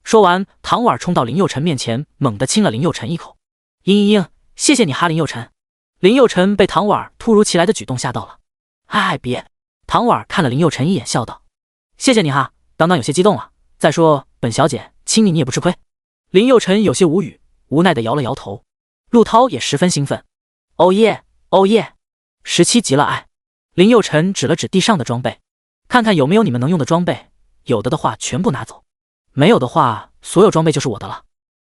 说完，唐婉冲到林佑辰面前，猛地亲了林佑辰一口。嘤，谢谢你哈，林佑辰。林佑辰被唐婉突如其来的举动吓到了。哎，别！唐婉看了林佑辰一眼，笑道：“谢谢你哈。”当当有些激动了。再说，本小姐亲你也不吃亏。林佑辰有些无语，无奈的摇了摇头。陆涛也十分兴奋。哦耶，17级了哎！林佑辰指了指地上的装备，看看有没有你们能用的装备，有的话全部拿走，没有的话所有装备就是我的了。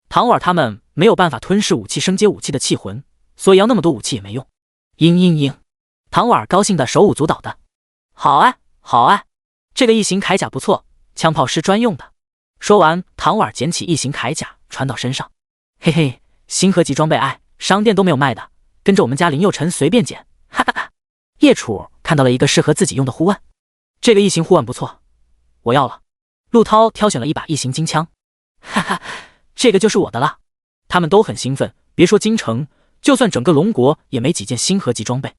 唐婉他们没有办法吞噬武器升阶武器的气魂，所以要那么多武器也没用。嘤，唐婉高兴的手舞足蹈的。好啊，这个异形铠甲不错，枪炮师专用的。说完，唐婉捡起异形铠甲穿到身上。嘿嘿，星合级装备哎，商店都没有卖的，跟着我们家林佑辰随便捡，哈哈哈。叶楚看到了一个适合自己用的护腕，这个异形护腕不错，我要了。陆涛挑选了一把异形金枪，哈哈，这个就是我的了。他们都很兴奋，别说京城，就算整个龙国也没几件星合级装备。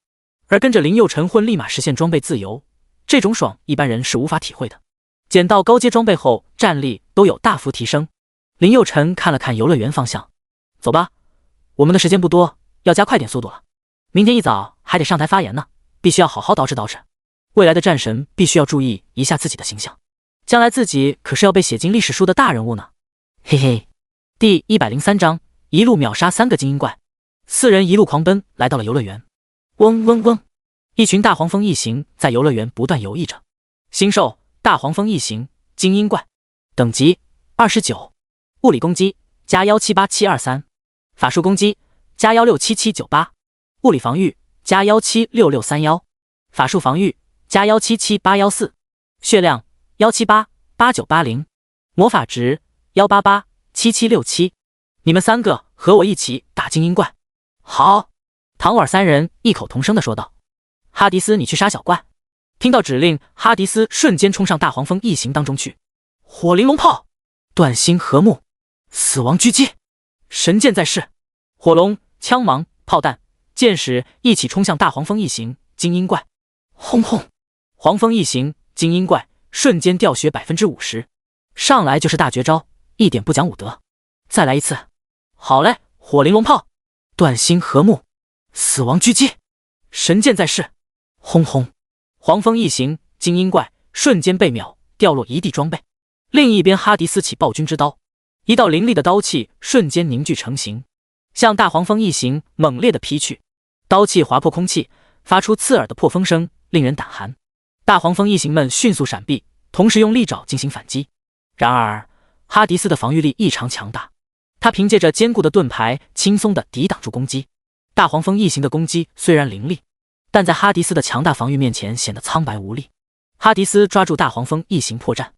而跟着林佑辰混，立马实现装备自由，这种爽一般人是无法体会的。捡到高阶装备后，战力都有大幅提升。林佑辰看了看游乐园方向，走吧，我们的时间不多，要加快点速度了。明天一早还得上台发言呢，必须要好好捯饬。未来的战神必须要注意一下自己的形象，将来自己可是要被写进历史书的大人物呢。嘿嘿，第103章，一路秒杀3个精英怪。4人一路狂奔，来到了游乐园。嗡，一群大黄蜂异形在游乐园不断游弋着。新兽大黄蜂异形精英怪，等级29，物理攻击加178723，法术攻击加167798，物理防御加176631，法术防御加177814，血量1788980，魔法值1887767。你们3个和我一起打精英怪。好，唐婉3人异口同声地说道。哈迪斯，你去杀小怪。听到指令，哈迪斯瞬间冲上大黄蜂异形当中去。火玲珑炮，断心和睦，死亡狙击，神箭在世，火龙、枪芒、炮弹、箭矢一起冲向大黄蜂异形精英怪。轰轰！黄蜂异形精英怪瞬间掉血50%，上来就是大绝招，一点不讲武德。再来一次。好嘞，火玲珑炮，断心和睦，死亡狙击，神箭在世。轰轰！黄蜂异形精英怪瞬间被秒，掉落一地装备。另一边，哈迪斯起暴君之刀，一道凌厉的刀气瞬间凝聚成型，向大黄蜂异形猛烈的劈去。刀气划破空气，发出刺耳的破风声，令人胆寒。大黄蜂异形们迅速闪避，同时用利爪进行反击。然而，哈迪斯的防御力异常强大，他凭借着坚固的盾牌轻松地抵挡住攻击。大黄蜂异形的攻击虽然凌厉，但在哈迪斯的强大防御面前显得苍白无力。哈迪斯抓住大黄蜂异形破绽，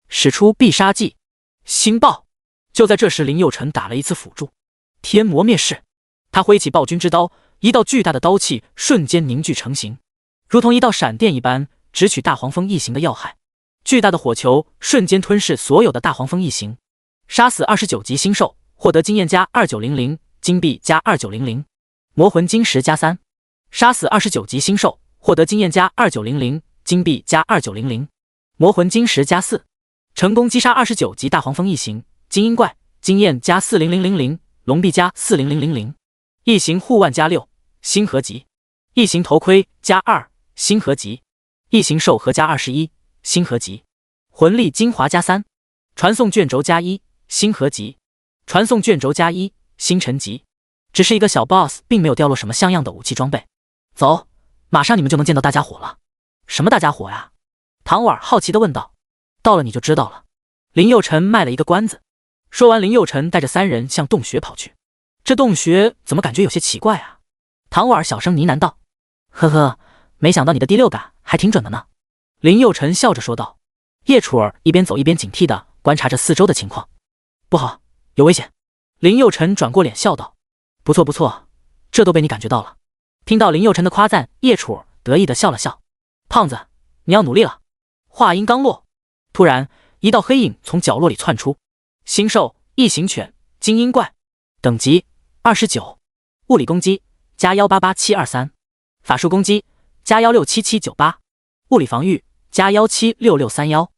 使出必杀技星爆。就在这时，林佑辰打了一次辅助天魔灭世，他挥起暴君之刀，一道巨大的刀气瞬间凝聚成型，如同一道闪电一般直取大黄蜂异形的要害。巨大的火球瞬间吞噬所有的大黄蜂异形，杀死29级星兽，获得经验加2900，金币加2900，魔魂晶石加3。杀死29级星兽，获得经验加2900，金币加2900，魔魂晶石加4。成功击杀29级大黄蜂异形精英怪，经验加40000，龙币加40000。异形护腕加6，星合级。异形头盔加2，星合级。异形兽核加21，星合级。魂力精华加3，传送卷轴加1，星合级。传送卷轴加1，星辰级。只是一个小 boss， 并没有掉落什么像样的武器装备。走，马上你们就能见到大家伙了。什么大家伙呀？唐婉好奇地问道。到了你就知道了。林佑辰卖了一个关子。说完，林佑辰带着3人向洞穴跑去。这洞穴怎么感觉有些奇怪啊？唐婉小声呢喃道。呵呵，没想到你的第6感还挺准的呢。林佑辰笑着说道。叶楚儿一边走一边警惕地观察着四周的情况。不好，有危险！林佑辰转过脸笑道：“不错不错，这都被你感觉到了。”听到林佑辰的夸赞，叶楚得意地笑了笑：“胖子，你要努力了。”话音刚落，突然一道黑影从角落里窜出。星兽异形犬精英怪，等级29，物理攻击加188723，法术攻击加1677798，物理防御加1766331，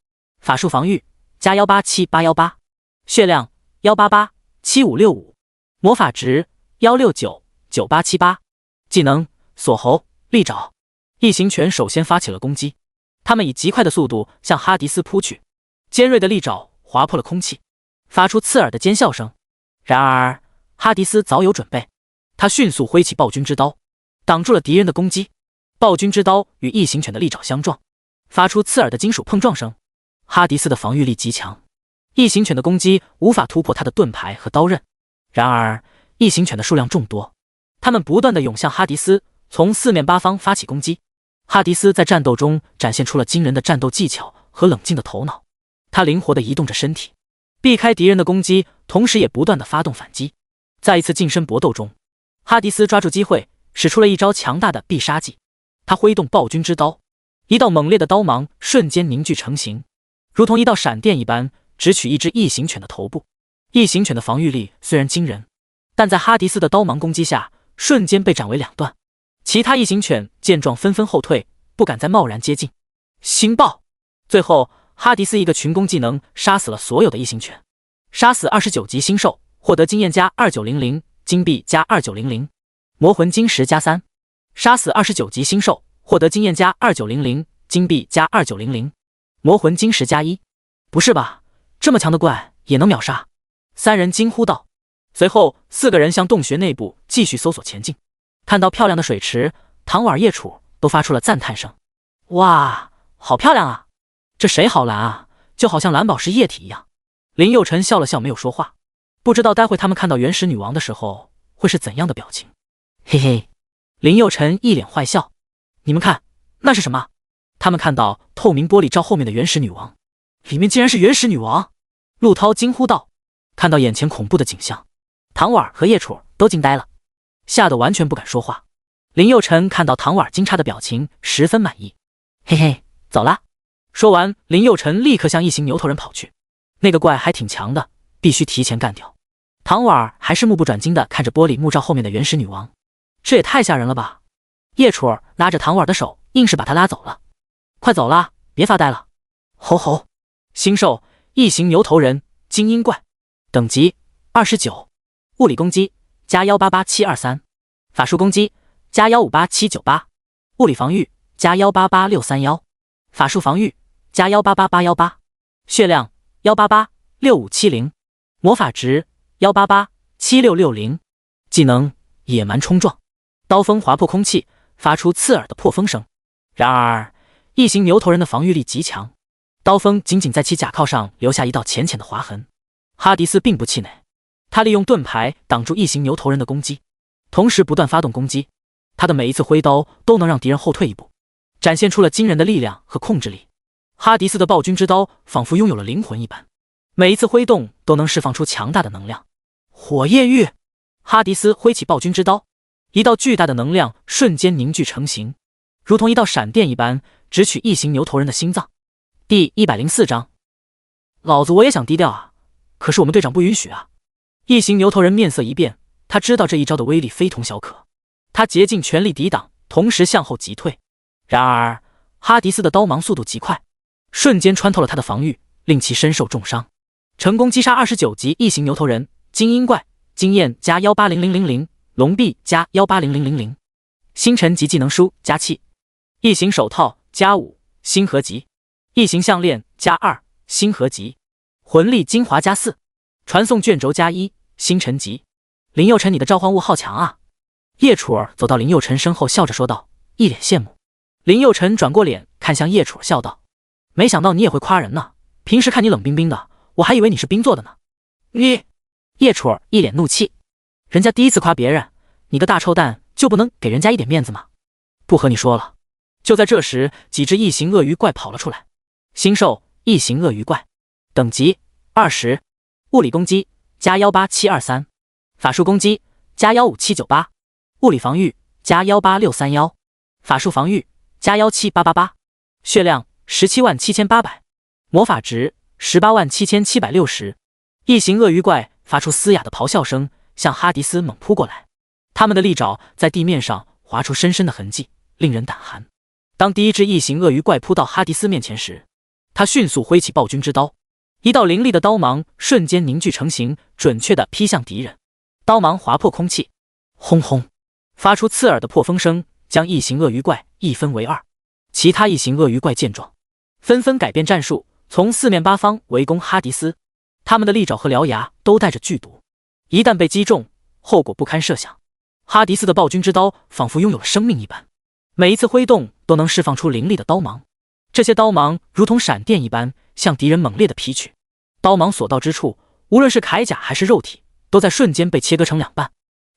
法术防御加1878818，血量1887565，魔法值1699878，技能锁喉利爪。异形犬首先发起了攻击，它们以极快的速度向哈迪斯扑去，尖锐的利爪划破了空气，发出刺耳的尖笑声。然而哈迪斯早有准备，他迅速挥起暴君之刀，挡住了敌人的攻击。暴君之刀与异形犬的利爪相撞，发出刺耳的金属碰撞声。哈迪斯的防御力极强，异形犬的攻击无法突破他的盾牌和刀刃。然而异形犬的数量众多，他们不断地涌向哈迪斯，从四面八方发起攻击。哈迪斯在战斗中展现出了惊人的战斗技巧和冷静的头脑，他灵活地移动着身体，避开敌人的攻击，同时也不断地发动反击。在一次近身搏斗中，哈迪斯抓住机会，使出了一招强大的必杀技。他挥动暴君之刀，一道猛烈的刀芒瞬间凝聚成型，如同一道闪电一般，直取一只异形犬的头部。异形犬的防御力虽然惊人，但在哈迪斯的刀芒攻击下，瞬间被斩为两段。其他异形犬见状纷纷后退，不敢再贸然接近。星爆！最后，哈迪斯一个群攻技能杀死了所有的异形犬，杀死29级星兽，获得经验加2900，金币加2900，魔魂晶石加3。杀死29级星兽，获得经验加2900，金币加2900，魔魂晶石加1。不是吧，这么强的怪也能秒杀？三人惊呼道。随后四个人向洞穴内部继续搜索前进。看到漂亮的水池，唐婉、叶楚都发出了赞叹声。哇，好漂亮啊！这谁好蓝啊，就好像蓝宝石液体一样。林佑辰笑了笑，没有说话。不知道待会他们看到原始女王的时候会是怎样的表情。嘿嘿，林佑辰一脸坏笑。你们看，那是什么？他们看到透明玻璃罩后面的原始女王，里面竟然是原始女王。陆涛惊呼道。看到眼前恐怖的景象，唐婉和叶楚都惊呆了，吓得完全不敢说话。林佑辰看到唐婉惊诧的表情，十分满意。嘿嘿，走啦！说完，林佑辰立刻向异形牛头人跑去。那个怪还挺强的，必须提前干掉。唐婉还是目不转睛地看着玻璃幕罩后面的原始女王，这也太吓人了吧！叶楚拉着唐婉的手，硬是把她拉走了。快走啦，别发呆了！吼吼！星兽异形牛头人精英怪，等级29，物理攻击加188723，法术攻击加158798，物理防御加188631，法术防御加188818，血量1886570，魔法值1887660，技能野蛮冲撞，刀锋划破空气，发出刺耳的破风声。然而异形牛头人的防御力极强，刀锋仅仅在其甲壳上留下一道浅浅的划痕。哈迪斯并不气馁，他利用盾牌挡住异形牛头人的攻击，同时不断发动攻击。他的每一次挥刀都能让敌人后退一步，展现出了惊人的力量和控制力。哈迪斯的暴君之刀仿佛拥有了灵魂一般，每一次挥动都能释放出强大的能量。火焰域！哈迪斯挥起暴君之刀，一道巨大的能量瞬间凝聚成型，如同一道闪电一般，直取异形牛头人的心脏。第104章，老子我也想低调啊，可是我们队长不允许啊！异形牛头人面色一变，他知道这一招的威力非同小可，他竭尽全力抵挡，同时向后急退。然而哈迪斯的刀芒速度极快，瞬间穿透了他的防御，令其身受重伤，成功击杀29级异形牛头人精英怪，经验加1800000，龙币加1800000，星辰级技能书加7，异形手套加5，星河级，异形项链加2，星河级，魂力精华加4，传送卷轴加1，星辰级。林佑辰，你的召唤物好强啊！叶楚儿走到林佑辰身后，笑着说道，一脸羡慕。林佑辰转过脸看向叶楚儿，笑道，没想到你也会夸人呢，平时看你冷冰冰的，我还以为你是冰做的呢。你！叶楚儿一脸怒气，人家第一次夸别人，你个大臭蛋就不能给人家一点面子吗？不和你说了。就在这时，几只异形鳄鱼怪跑了出来。星兽异形鳄鱼怪，等级20，物理攻击加18723，法术攻击加15798，物理防御加18631，法术防御加17888，血量177800，魔法值187760。异形鳄鱼怪发出嘶哑的咆哮声，向哈迪斯猛扑过来。他们的利爪在地面上划出深深的痕迹，令人胆寒。当第一只异形鳄鱼怪扑到哈迪斯面前时，他迅速挥起暴君之刀，一道凌厉的刀芒瞬间凝聚成型，准确地劈向敌人。刀芒划破空气，轰轰，发出刺耳的破风声，将异形鳄鱼怪一分为二。其他异形鳄鱼怪见状，纷纷改变战术，从四面八方围攻哈迪斯。他们的利爪和獠牙都带着剧毒，一旦被击中，后果不堪设想。哈迪斯的暴君之刀仿佛拥有了生命一般，每一次挥动都能释放出凌厉的刀芒，这些刀芒如同闪电一般向敌人猛烈的劈去。刀芒所到之处，无论是铠甲还是肉体，都在瞬间被切割成两半。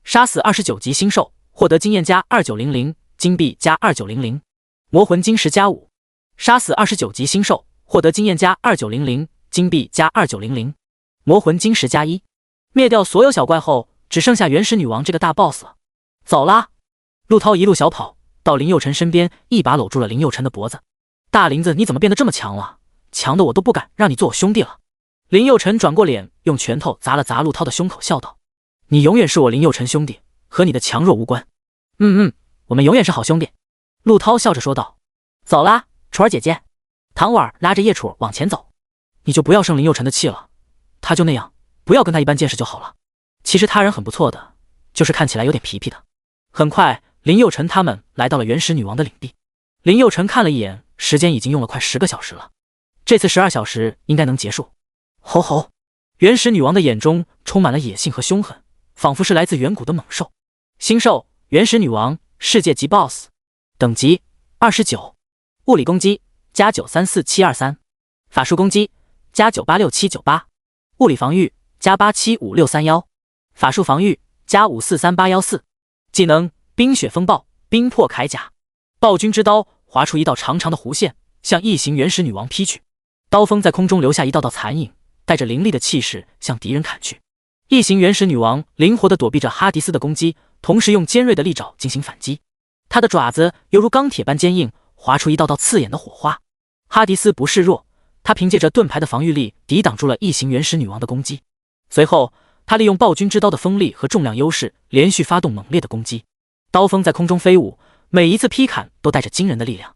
杀死29级星兽，获得经验加2900，金币加2900，魔魂晶石加5。杀死29级星兽，获得经验加2900，金币加2900，魔魂晶石加1。灭掉所有小怪后，只剩下原始女王这个大 boss 了。走啦！陆涛一路小跑到林佑辰身边，一把搂住了林佑辰的脖子。大林子，你怎么变得这么强了？强的我都不敢让你做我兄弟了。林佑辰转过脸，用拳头砸了砸陆涛的胸口，笑道：你永远是我林佑辰兄弟，和你的强弱无关。我们永远是好兄弟。陆涛笑着说道。走啦，楚儿姐姐。唐婉拉着叶楚往前走。你就不要生林佑辰的气了，他就那样，不要跟他一般见识就好了。其实他人很不错的，就是看起来有点皮皮的。很快，林佑辰他们来到了原始女王的领地。林佑辰看了一眼，时间已经用了快10个小时了，这次12小时应该能结束。吼吼！原始女王的眼中充满了野性和凶狠，仿佛是来自远古的猛兽。星兽原始女王，世界级 BOSS， 等级29，物理攻击加934723，法术攻击加986798，物理防御加875631，法术防御加543814，技能冰雪风暴，冰破铠甲。暴君之刀划出一道长长的弧线，向异形原始女王劈去。刀锋在空中留下一道道残影，带着凌厉的气势向敌人砍去。异形原始女王灵活地躲避着哈迪斯的攻击，同时用尖锐的利爪进行反击。她的爪子犹如钢铁般坚硬，划出一道道刺眼的火花。哈迪斯不示弱，他凭借着盾牌的防御力抵挡住了异形原始女王的攻击。随后，他利用暴君之刀的锋利和重量优势，连续发动猛烈的攻击。刀锋在空中飞舞，每一次劈砍都带着惊人的力量。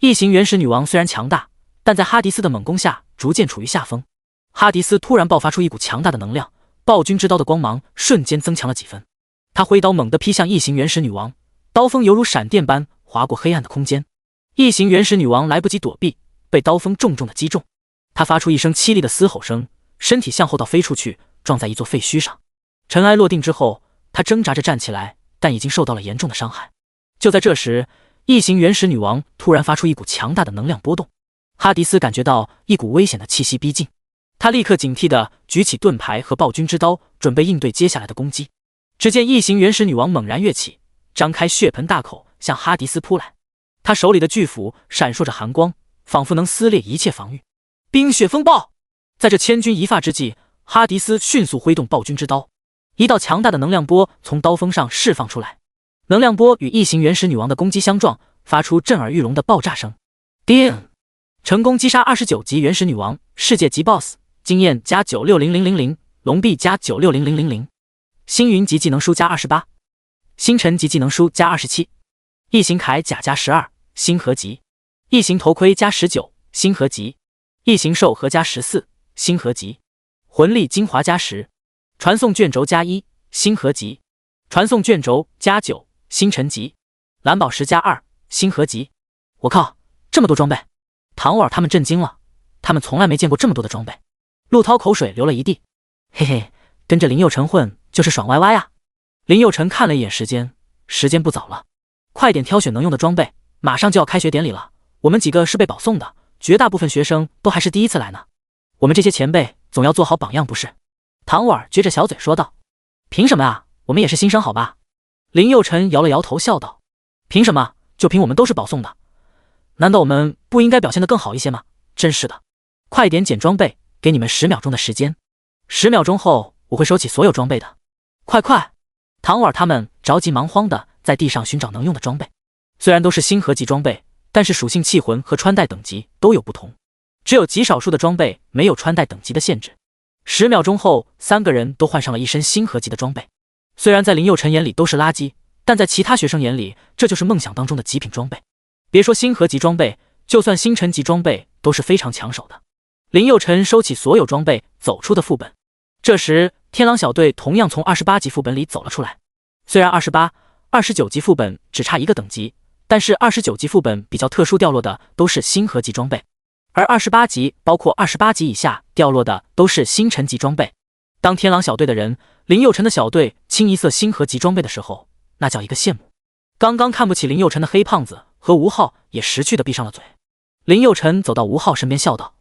异形原始女王虽然强大，但在哈迪斯的猛攻下逐渐处于下风。哈迪斯突然爆发出一股强大的能量，暴君之刀的光芒瞬间增强了几分。他挥刀猛地劈向异形原始女王，刀锋犹如闪电般划过黑暗的空间。异形原始女王来不及躲避，被刀锋重重的击中。她发出一声凄厉的嘶吼声，身体向后倒飞出去，撞在一座废墟上。尘埃落定之后，她挣扎着站起来，但已经受到了严重的伤害。就在这时，异形原始女王突然发出一股强大的能量波动。哈迪斯感觉到一股危险的气息逼近，他立刻警惕地举起盾牌和暴君之刀，准备应对接下来的攻击。只见异形原始女王猛然跃起，张开血盆大口向哈迪斯扑来。她手里的巨斧闪烁着寒光，仿佛能撕裂一切防御。冰雪风暴！在这千钧一发之际，哈迪斯迅速挥动暴君之刀，一道强大的能量波从刀锋上释放出来。能量波与异形原始女王的攻击相撞，发出震耳欲聋的爆炸声。叮！成功击杀29级原始女王，世界级 BOSS， 经验加960000，龙币加960000，星云级技能书加28，星辰级技能书加27，异形铠甲加12，星河级；异形头盔加19，星河级；异形兽核加14，星河级；魂力精华加10，传送卷轴加1，星河级；传送卷轴加9，星辰级；蓝宝石加2，星河级。我靠，这么多装备！唐沃尔他们震惊了，他们从来没见过这么多的装备。陆涛口水流了一地，嘿嘿，跟着林佑辰混就是爽歪歪啊！林佑辰看了一眼时间，时间不早了，快点挑选能用的装备，马上就要开学典礼了。我们几个是被保送的，绝大部分学生都还是第一次来呢。我们这些前辈总要做好榜样，不是？唐沃尔撅着小嘴说道。凭什么啊？我们也是新生好吧？林佑辰摇了摇头笑道。凭什么？就凭我们都是保送的。难道我们不应该表现得更好一些吗？真是的！快点捡装备，给你们10秒钟的时间。10秒钟后，我会收起所有装备的。快快！唐婉他们着急忙慌的在地上寻找能用的装备。虽然都是星河级装备，但是属性器魂和穿戴等级都有不同，只有极少数的装备没有穿戴等级的限制。10秒钟后，3个人都换上了一身星河级的装备。虽然在林佑辰眼里都是垃圾，但在其他学生眼里，这就是梦想当中的极品装备。别说星河级装备，就算星辰级装备都是非常抢手的。林佑辰收起所有装备，走出的副本。这时，天狼小队同样从28级副本里走了出来。虽然28、29级副本只差1个等级，但是29级副本比较特殊掉落的都是星河级装备，而28级包括28级以下掉落的都是星辰级装备。当天狼小队的人，林佑辰的小队清一色星河级装备的时候，那叫一个羡慕。刚刚看不起林佑辰的黑胖子和吴昊也识趣的闭上了嘴。林佑辰走到吴昊身边笑道：“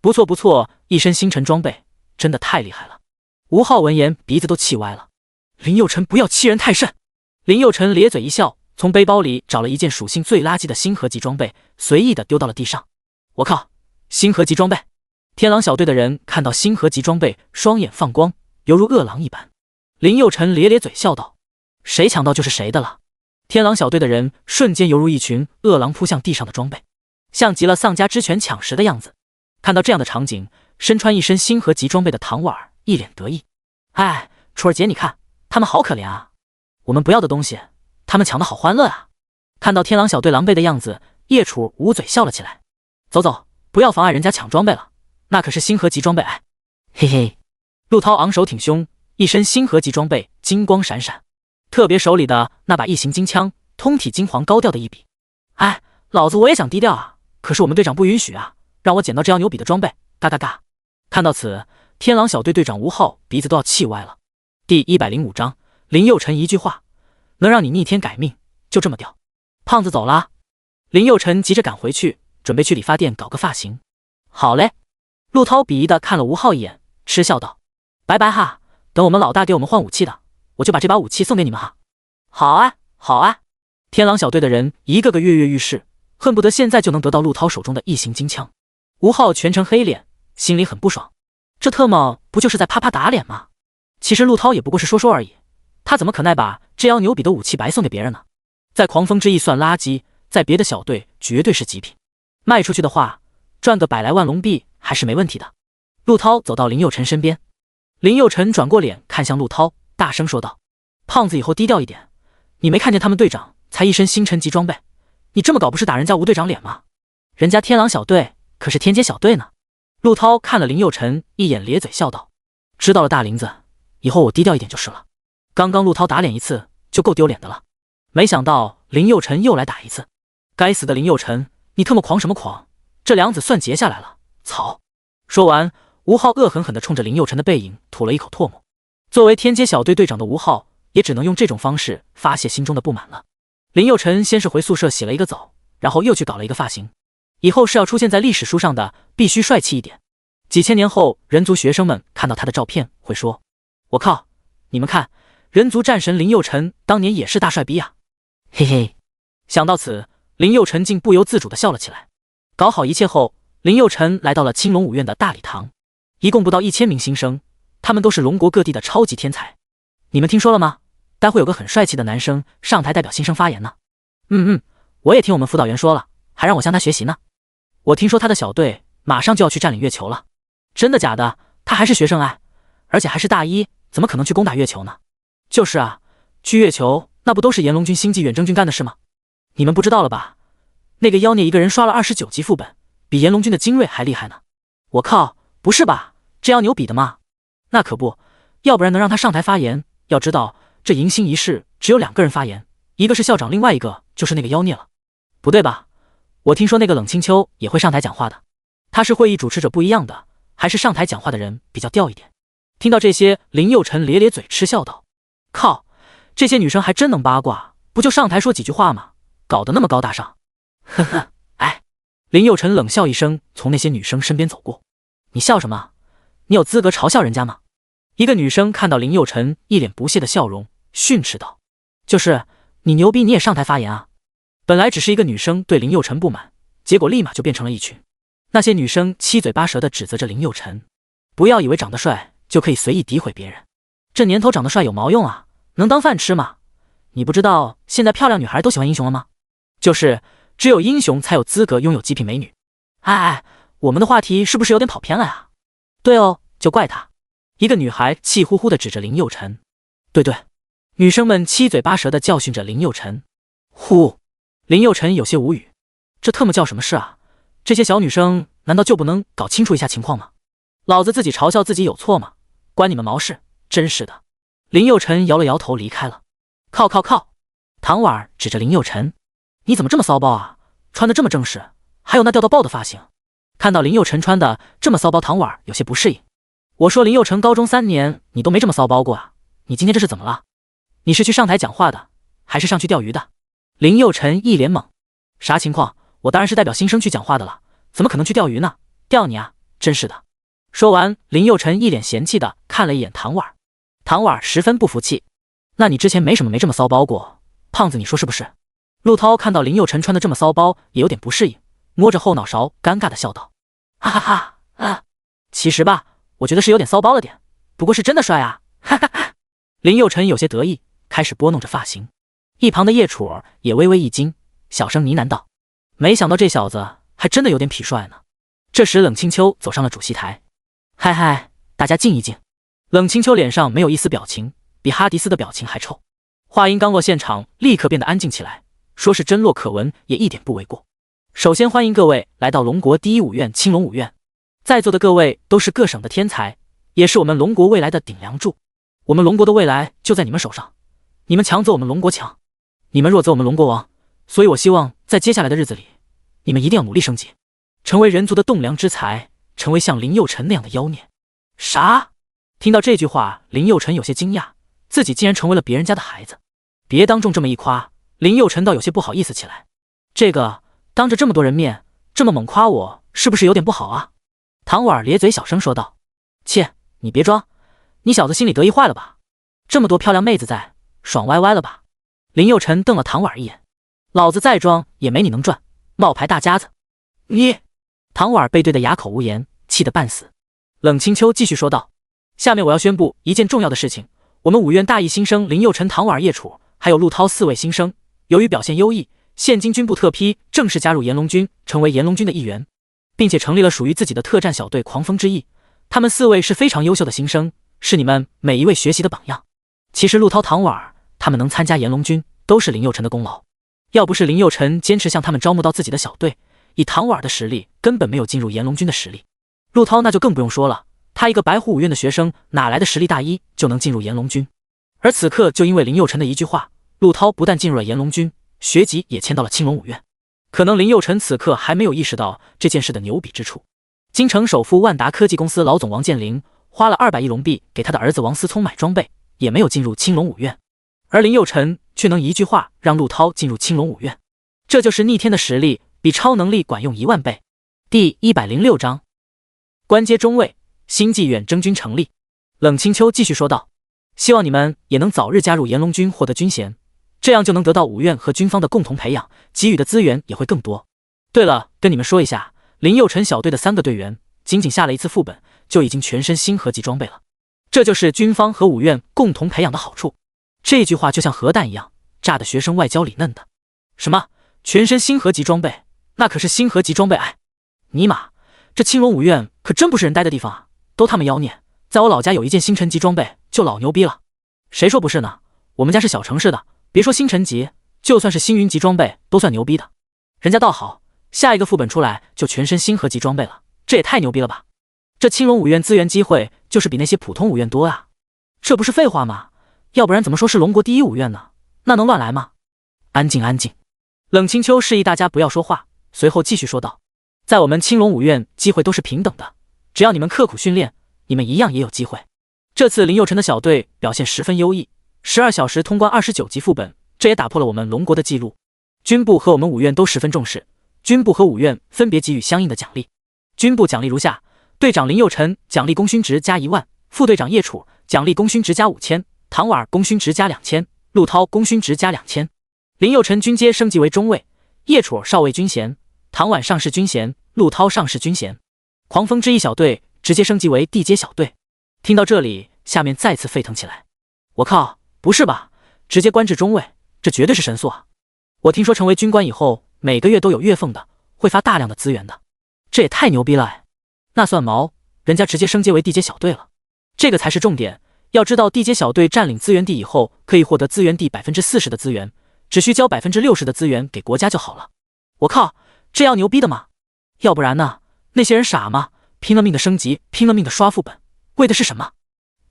不错不错，一身星辰装备，真的太厉害了。”吴昊闻言鼻子都气歪了。林佑辰不要欺人太甚。林佑辰咧嘴一笑，从背包里找了一件属性最垃圾的星河级装备，随意的丢到了地上。我靠，星河级装备！天狼小队的人看到星河级装备，双眼放光，犹如饿狼一般。林佑辰咧咧嘴笑道：“谁抢到就是谁的了。”天狼小队的人瞬间犹如一群饿狼扑向地上的装备，像极了丧家之犬抢食的样子。看到这样的场景，身穿一身星河级装备的唐婉儿一脸得意：“哎，楚儿姐，你看他们好可怜啊，我们不要的东西，他们抢得好欢乐啊！”看到天狼小队狼狈的样子，叶楚捂嘴笑了起来：“走走，不要妨碍人家抢装备了，那可是星河级装备哎。”嘿嘿。陆涛昂首挺胸，一身星河级装备金光闪闪，特别手里的那把异形金枪，通体金黄高调的一笔。哎，老子我也想低调啊，可是我们队长不允许啊，让我捡到这样牛逼的装备，嘎嘎嘎。看到此，天狼小队队长吴昊鼻子都要气歪了。第105章，林佑辰一句话能让你逆天改命，就这么屌。胖子走了。林佑辰急着赶回去，准备去理发店搞个发型。好嘞。陆涛鄙夷的看了吴昊一眼，嗤笑道：“拜拜哈，等我们老大给我们换武器的，我就把这把武器送给你们哈。”好啊好啊。天狼小队的人一个个跃跃欲试，恨不得现在就能得到陆涛手中的异形金枪。吴昊全程黑脸，心里很不爽，这特么不就是在啪啪打脸吗？其实陆涛也不过是说说而已，他怎么可耐把这样牛逼的武器白送给别人呢？在狂风之翼算垃圾，在别的小队绝对是极品，卖出去的话赚个100来万龙币还是没问题的。陆涛走到林佑辰身边，林佑辰转过脸看向陆涛，大声说道：“胖子以后低调一点，你没看见他们队长才一身星辰级装备，你这么搞不是打人家吴队长脸吗？人家天狼小队可是天阶小队呢。”陆涛看了林佑辰一眼，咧嘴笑道：“知道了大林子，以后我低调一点就是了。”刚刚陆涛打脸一次就够丢脸的了，没想到林佑辰又来打一次。该死的林佑辰，你特么狂什么狂？这梁子算结下来了，操！说完，吴昊恶狠狠地冲着林佑辰的背影吐了一口唾沫。作为天阶小队队长的吴昊，也只能用这种方式发泄心中的不满了。林佑辰先是回宿舍洗了一个澡，然后又去搞了一个发型，以后是要出现在历史书上的，必须帅气一点。几千年后，人族学生们看到他的照片会说：“我靠，你们看，人族战神林佑辰当年也是大帅逼啊！”嘿嘿。想到此，林佑辰竟不由自主地笑了起来。搞好一切后，林佑辰来到了青龙武院的大礼堂，一共不到1000名新生，他们都是龙国各地的超级天才。你们听说了吗？待会有个很帅气的男生上台代表新生发言呢。我也听我们辅导员说了，还让我向他学习呢。我听说他的小队马上就要去占领月球了。真的假的？他还是学生哎，而且还是大一，怎么可能去攻打月球呢？就是啊，去月球那不都是炎龙军星际远征军干的事吗？你们不知道了吧？那个妖孽一个人刷了29级副本，比炎龙军的精锐还厉害呢。我靠，不是吧？这样牛比的吗？那可不，要不然能让他上台发言。要知道这迎新仪式只有2个人发言，一个是校长，另外一个就是那个妖孽了。不对吧？我听说那个冷清秋也会上台讲话的，他是会议主持者不一样的，还是上台讲话的人比较吊一点。听到这些，林佑辰咧咧嘴嗤笑道：“靠，这些女生还真能八卦，不就上台说几句话吗？搞得那么高大上。”呵呵，哎。林佑辰冷笑一声，从那些女生身边走过。你笑什么？你有资格嘲笑人家吗？一个女生看到林佑辰一脸不屑的笑容，训斥道：“就是你牛逼，你也上台发言啊！”本来只是一个女生对林佑辰不满，结果立马就变成了一群。那些女生七嘴八舌地指责着林佑辰，不要以为长得帅就可以随意诋毁别人，这年头长得帅有毛用啊，能当饭吃吗？你不知道现在漂亮女孩都喜欢英雄了吗？就是只有英雄才有资格拥有极品美女。哎，我们的话题是不是有点跑偏了呀？对哦，就怪他。一个女孩气呼呼地指着林佑辰。对，女生们七嘴八舌地教训着林佑辰。呼，林佑辰有些无语，这特么叫什么事啊？这些小女生难道就不能搞清楚一下情况吗？老子自己嘲笑自己有错吗？关你们毛事，真是的。林佑辰摇了摇头离开了。靠！唐婉指着林佑辰，你怎么这么骚包啊？穿得这么正式，还有那掉到爆的发型。看到林佑辰穿的这么骚包，唐婉有些不适应。我说林佑辰高中3年你都没这么骚包过啊，你今天这是怎么了？你是去上台讲话的，还是上去钓鱼的？林佑辰一脸懵，啥情况？我当然是代表新生去讲话的了，怎么可能去钓鱼呢？钓你啊，真是的。说完，林佑辰一脸嫌弃的看了一眼唐婉。唐婉十分不服气，那你之前没这么骚包过，胖子你说是不是？陆涛看到林佑辰穿的这么骚包，也有点不适应，摸着后脑勺尴尬的笑道：哈哈哈啊，其实吧，我觉得是有点骚包了点，不过是真的帅啊，哈哈哈。林佑辰有些得意，开始拨弄着发型。一旁的叶楚儿也微微一惊，小声呢喃道：没想到这小子还真的有点痞帅呢。这时冷清秋走上了主席台。嗨，大家静一静。冷清秋脸上没有一丝表情，比哈迪斯的表情还臭。话音刚落，现场立刻变得安静起来，说是真落可闻也一点不为过。首先欢迎各位来到龙国第一武院青龙武院，在座的各位都是各省的天才，也是我们龙国未来的顶梁柱。我们龙国的未来就在你们手上，你们强则我们龙国强，你们弱则我们龙国亡。所以我希望在接下来的日子里，你们一定要努力升级，成为人族的栋梁之才，成为像林佑辰那样的妖孽。啥？听到这句话，林佑辰有些惊讶，自己竟然成为了别人家的孩子。别当众这么一夸，林佑辰倒有些不好意思起来。这个当着这么多人面这么猛夸我，是不是有点不好啊？唐婉咧嘴小声说道。切，你别装，你小子心里得意坏了吧？这么多漂亮妹子在，爽歪歪了吧？林佑辰瞪了唐婉一眼，老子再装也没你能赚，冒牌大家子。你！唐婉被对得哑口无言，气得半死。冷清秋继续说道，下面我要宣布一件重要的事情，我们武院大一新生林佑辰、唐婉、叶楚还有陆涛4位新生，由于表现优异，现经军部特批正式加入炎龙军，成为炎龙军的一员，并且成立了属于自己的特战小队狂风之翼。他们4位是非常优秀的新生，是你们每一位学习的榜样。其实陆涛、唐婉他们能参加炎龙军，都是林佑辰的功劳。要不是林佑辰坚持向他们招募到自己的小队，以唐婉的实力根本没有进入炎龙军的实力。陆涛那就更不用说了，他一个白虎武院的学生，哪来的实力大一就能进入炎龙军？而此刻就因为林佑辰的一句话，陆涛不但进入了炎龙军，学籍也迁到了青龙武院。可能林佑辰此刻还没有意识到这件事的牛逼之处。京城首富万达科技公司老总王健林花了200亿龙币给他的儿子王思聪买装备，也没有进入青龙武院，而林佑辰却能一句话让陆涛进入青龙武院，这就是逆天的实力，比超能力管用1万倍。第106章，官阶中尉，星际远征军成立。冷清秋继续说道，希望你们也能早日加入炎龙军，获得军衔，这样就能得到武院和军方的共同培养，给予的资源也会更多。对了，跟你们说一下，林佑辰小队的3个队员仅仅下了一次副本，就已经全身星河级装备了，这就是军方和武院共同培养的好处。这句话就像核弹一样，炸得学生外焦里嫩的。什么？全身星河级装备？那可是星河级装备哎！尼玛，这青龙武院可真不是人待的地方啊！都他妈妖孽，在我老家有一件星辰级装备就老牛逼了。谁说不是呢？我们家是小城市的，别说星辰级，就算是星云级装备都算牛逼的。人家倒好，下一个副本出来就全身星河级装备了，这也太牛逼了吧！这青龙武院资源机会就是比那些普通武院多啊！这不是废话吗？要不然怎么说是龙国第一武院呢？那能乱来吗？安静安静。冷清秋示意大家不要说话，随后继续说道，在我们青龙武院机会都是平等的，只要你们刻苦训练，你们一样也有机会。这次林佑辰的小队表现十分优异，12小时通关29级副本，这也打破了我们龙国的记录。军部和我们武院都十分重视，军部和武院分别给予相应的奖励。军部奖励如下：队长林佑辰奖励功勋值加1万，副队长叶楚奖励功勋值加5000，唐婉功勋值加2000，陆涛功勋值加2000。林佑辰军阶升级为中尉，叶楚少尉军衔，唐婉上士军衔，陆涛上士军衔。狂风之翼小队直接升级为地阶小队。听到这里，下面再次沸腾起来。我靠，不是吧？直接官至中尉，这绝对是神速啊！我听说成为军官以后，每个月都有月俸的，会发大量的资源的，这也太牛逼了哎！那算毛，人家直接升阶为地阶小队了，这个才是重点。要知道，地阶小队占领资源地以后，可以获得资源地40%的资源，只需交60%的资源给国家就好了。我靠，这要牛逼的吗？要不然呢？那些人傻吗？拼了命的升级，拼了命的刷副本，为的是什么？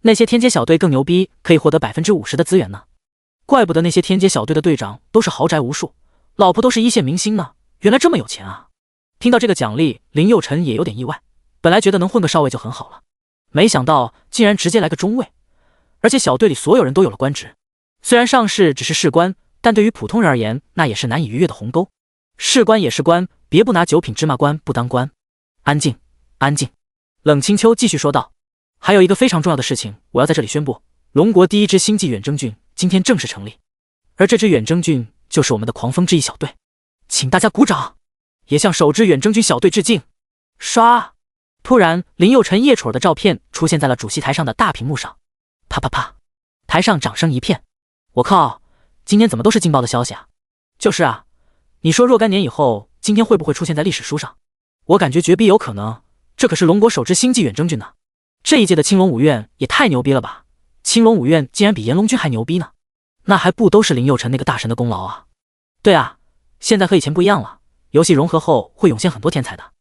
那些天阶小队更牛逼，可以获得50%的资源呢。怪不得那些天阶小队的队长都是豪宅无数，老婆都是一线明星呢。原来这么有钱啊！听到这个奖励，林佑辰也有点意外。本来觉得能混个少尉就很好了，没想到竟然直接来个中尉，而且小队里所有人都有了官职。虽然上士只是士官，但对于普通人而言，那也是难以逾越的鸿沟。士官也是官，别不拿九品芝麻官不当官。安静，安静。冷清秋继续说道。还有一个非常重要的事情，我要在这里宣布，龙国第一支星际远征军今天正式成立，而这支远征军就是我们的狂风之翼小队，请大家鼓掌，也向首支远征军小队致敬。刷！突然，林佑辰叶楚儿的照片出现在了主席台上的大屏幕上，啪啪啪，台上掌声一片。我靠，今天怎么都是劲爆的消息啊！就是啊，你说若干年以后，今天会不会出现在历史书上？我感觉绝逼有可能，这可是龙国首支星际远征军呢。这一届的青龙五院也太牛逼了吧！青龙五院竟然比炎龙军还牛逼呢，那还不都是林佑辰那个大神的功劳啊？对啊，现在和以前不一样了，游戏融合后会涌现很多天才的。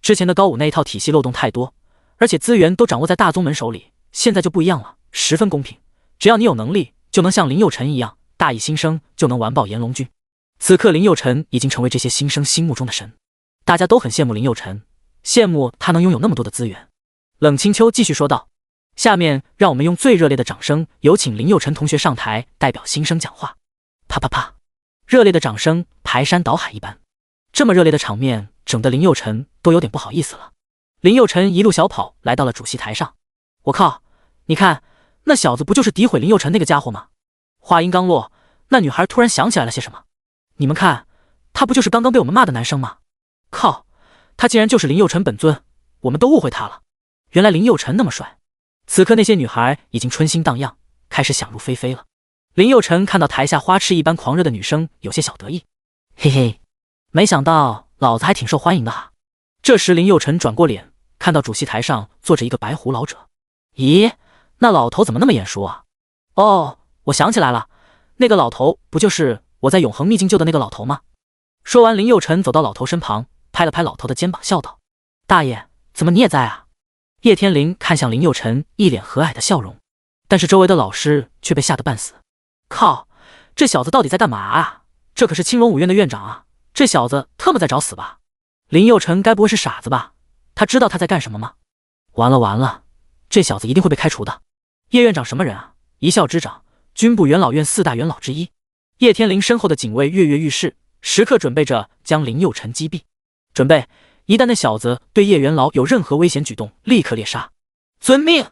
之前的高武那一套体系漏洞太多，而且资源都掌握在大宗门手里，现在就不一样了，十分公平。只要你有能力，就能像林佑辰一样大义新生，就能完爆炎龙军。此刻林佑辰已经成为这些新生心目中的神，大家都很羡慕林佑辰，羡慕他能拥有那么多的资源。冷清秋继续说道，下面让我们用最热烈的掌声有请林佑辰同学上台代表新生讲话。啪啪啪，热烈的掌声排山倒海一般，这么热烈的场面整得林佑辰都有点不好意思了。林佑辰一路小跑来到了主席台上，我靠，你看那小子不就是诋毁林佑辰那个家伙吗？话音刚落，那女孩突然想起来了些什么，你们看，他不就是刚刚被我们骂的男生吗？靠，他竟然就是林佑辰本尊，我们都误会他了。原来林佑辰那么帅。此刻那些女孩已经春心荡漾，开始想入非非了。林佑辰看到台下花痴一般狂热的女生，有些小得意，嘿嘿，没想到老子还挺受欢迎的哈。这时林佑辰转过脸，看到主席台上坐着一个白胡老者。咦，那老头怎么那么眼熟啊？哦，我想起来了，那个老头不就是我在永恒秘境救的那个老头吗？说完，林佑辰走到老头身旁，拍了拍老头的肩膀，笑道：大爷，怎么你也在啊？叶天灵看向林佑辰，一脸和蔼的笑容，但是周围的老师却被吓得半死。靠，这小子到底在干嘛啊？这可是青龙五院的院长啊，这小子特么在找死吧？林佑辰该不会是傻子吧？他知道他在干什么吗？完了完了，这小子一定会被开除的。叶院长什么人啊？一校之长，军部元老院4大元老之一。叶天灵身后的警卫跃跃欲试，时刻准备着将林佑辰击毙。准备，一旦那小子对叶元老有任何危险举动，立刻猎杀。遵命！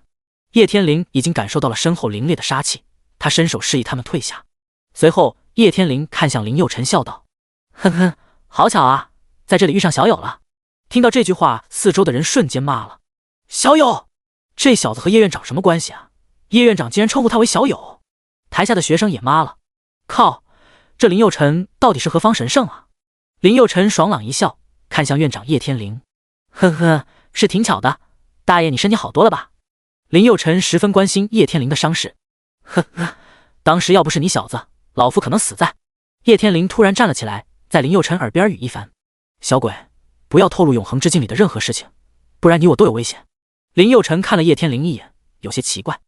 叶天灵已经感受到了身后凌冽的杀气，他伸手示意他们退下。随后，叶天灵看向林佑辰，笑道：哼哼，好巧啊，在这里遇上小友了。听到这句话，四周的人瞬间骂了：小友，这小子和叶院长什么关系啊？叶院长竟然称呼他为小友。台下的学生也骂了：靠，这林佑辰到底是何方神圣啊？林佑辰爽朗一笑，看向院长叶天灵：呵呵，是挺巧的，大爷你身体好多了吧？林佑辰十分关心叶天灵的伤势。呵呵，当时要不是你小子，老夫可能死在……叶天灵突然站了起来，在林佑辰耳边语一番：小鬼，不要透露永恒之境里的任何事情，不然你我都有危险。林佑辰看了叶天灵一眼，有些奇怪，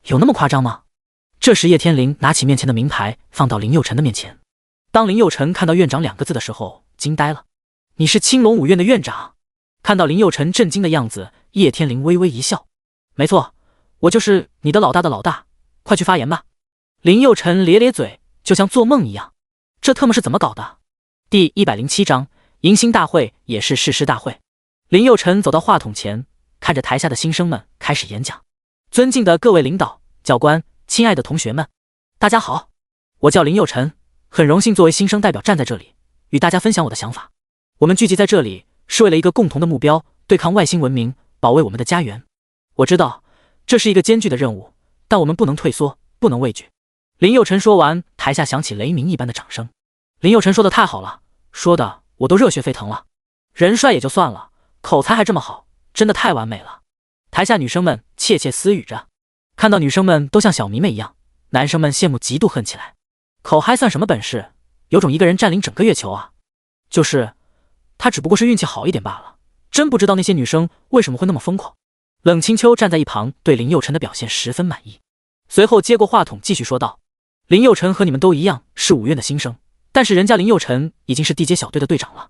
有那么夸张吗？这时叶天灵拿起面前的名牌放到林佑辰的面前。当林佑辰看到院长2个字的时候，惊呆了。你是青龙五院的院长？看到林佑辰震惊的样子，叶天灵微微一笑：没错，我就是你的老大的老大，快去发言吧。林佑辰咧咧嘴，就像做梦一样。这特么是怎么搞的？第107章迎新大会也是誓师大会。林佑辰走到话筒前，看着台下的新生们开始演讲：尊敬的各位领导、教官，亲爱的同学们，大家好，我叫林佑辰，很荣幸作为新生代表站在这里，与大家分享我的想法。我们聚集在这里是为了一个共同的目标，对抗外星文明，保卫我们的家园。我知道这是一个艰巨的任务，但我们不能退缩，不能畏惧。林佑辰说完，台下响起雷鸣一般的掌声。林佑辰说的太好了，说的我都热血沸腾了。人帅也就算了，口才还这么好，真的太完美了。台下女生们窃窃私语着，看到女生们都像小迷妹一样，男生们羡慕嫉妒恨起来。口嗨算什么本事？有种一个人占领整个月球啊！就是他只不过是运气好一点罢了，真不知道那些女生为什么会那么疯狂。冷清秋站在一旁，对林佑辰的表现十分满意，随后接过话筒继续说道：林佑辰和你们都一样是5院的新生，但是人家林佑辰已经是地阶小队的队长了，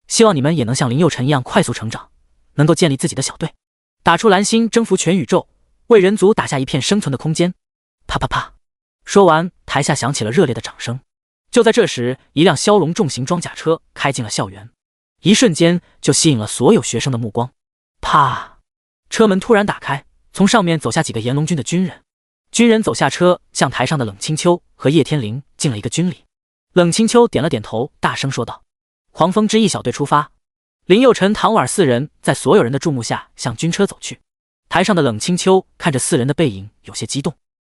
希望你们也能像林佑辰一样快速成长，能够建立自己的小队，打出蓝星，征服全宇宙，为人族打下一片生存的空间。啪啪啪！说完，台下响起了热烈的掌声。就在这时，一辆骁龙重型装甲车开进了校园，一瞬间就吸引了所有学生的目光。啪！车门突然打开，从上面走下几个炎龙军的军人。军人走下车，向台上的冷清秋和叶天灵敬了一个军礼。冷清秋点了点头，大声说道：狂风之翼小队出发。林佑辰、唐婉4人在所有人的注目下向军车走去。台上的冷清秋看着4人的背影，有些激动。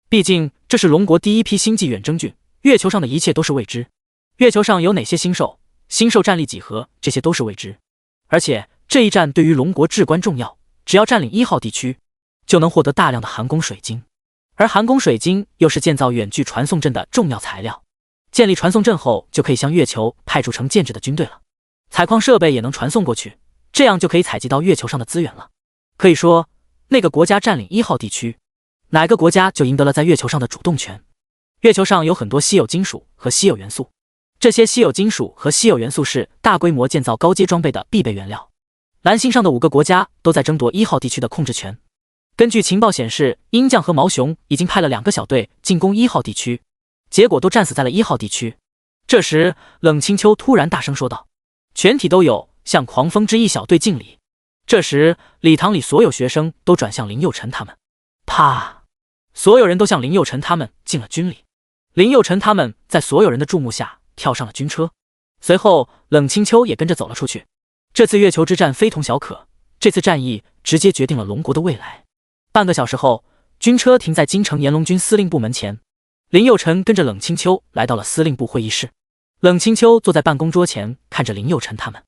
毕竟这是龙国第一批星际远征军，月球上的一切都是未知。月球上有哪些星兽，星兽战力几何，这些都是未知。而且这一战对于龙国至关重要，只要占领1号地区，就能获得大量的寒宫水晶。而寒宫水晶又是建造远距传送阵的重要材料。建立传送阵后，就可以向月球派出成建制的军队了。采矿设备也能传送过去，这样就可以采集到月球上的资源了。可以说，那个国家占领1号地区，哪个国家就赢得了在月球上的主动权。月球上有很多稀有金属和稀有元素，这些稀有金属和稀有元素是大规模建造高阶装备的必备原料。蓝星上的5个国家都在争夺1号地区的控制权。根据情报显示，鹰将和毛熊已经派了2个小队进攻1号地区，结果都战死在了1号地区。这时，冷清秋突然大声说道：全体都有向狂风之翼小队敬礼。这时，礼堂里所有学生都转向林佑辰他们。啪！所有人都向林佑辰他们敬了军礼。林佑辰他们在所有人的注目下跳上了军车，随后冷清秋也跟着走了出去。这次月球之战非同小可，这次战役直接决定了龙国的未来。半个小时后，军车停在京城炎龙军司令部门前。林佑辰跟着冷清秋来到了司令部会议室。冷清秋坐在办公桌前，看着林佑辰他们。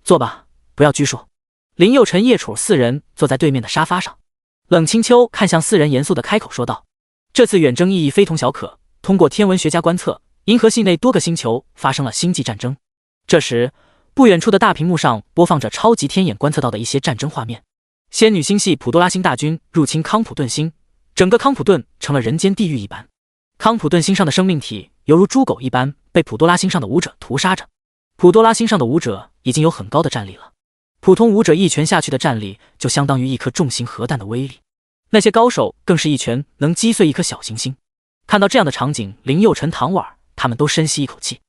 坐吧，不要拘束。林佑辰、叶楚4人坐在对面的沙发上。冷清秋看向4人，严肃地开口说道：这次远征意义非同小可，通过天文学家观测，银河系内多个星球发生了星际战争。这时，不远处的大屏幕上播放着超级天眼观测到的一些战争画面。仙女星系普多拉星大军入侵康普顿星，整个康普顿成了人间地狱一般。康普顿星上的生命体犹如猪狗一般被普多拉星上的武者屠杀着。普多拉星上的武者已经有很高的战力了，普通武者一拳下去的战力就相当于一颗重型核弹的威力，那些高手更是一拳能击碎一颗小行星。看到这样的场景，林佑辰、唐婉他们都深吸一口气，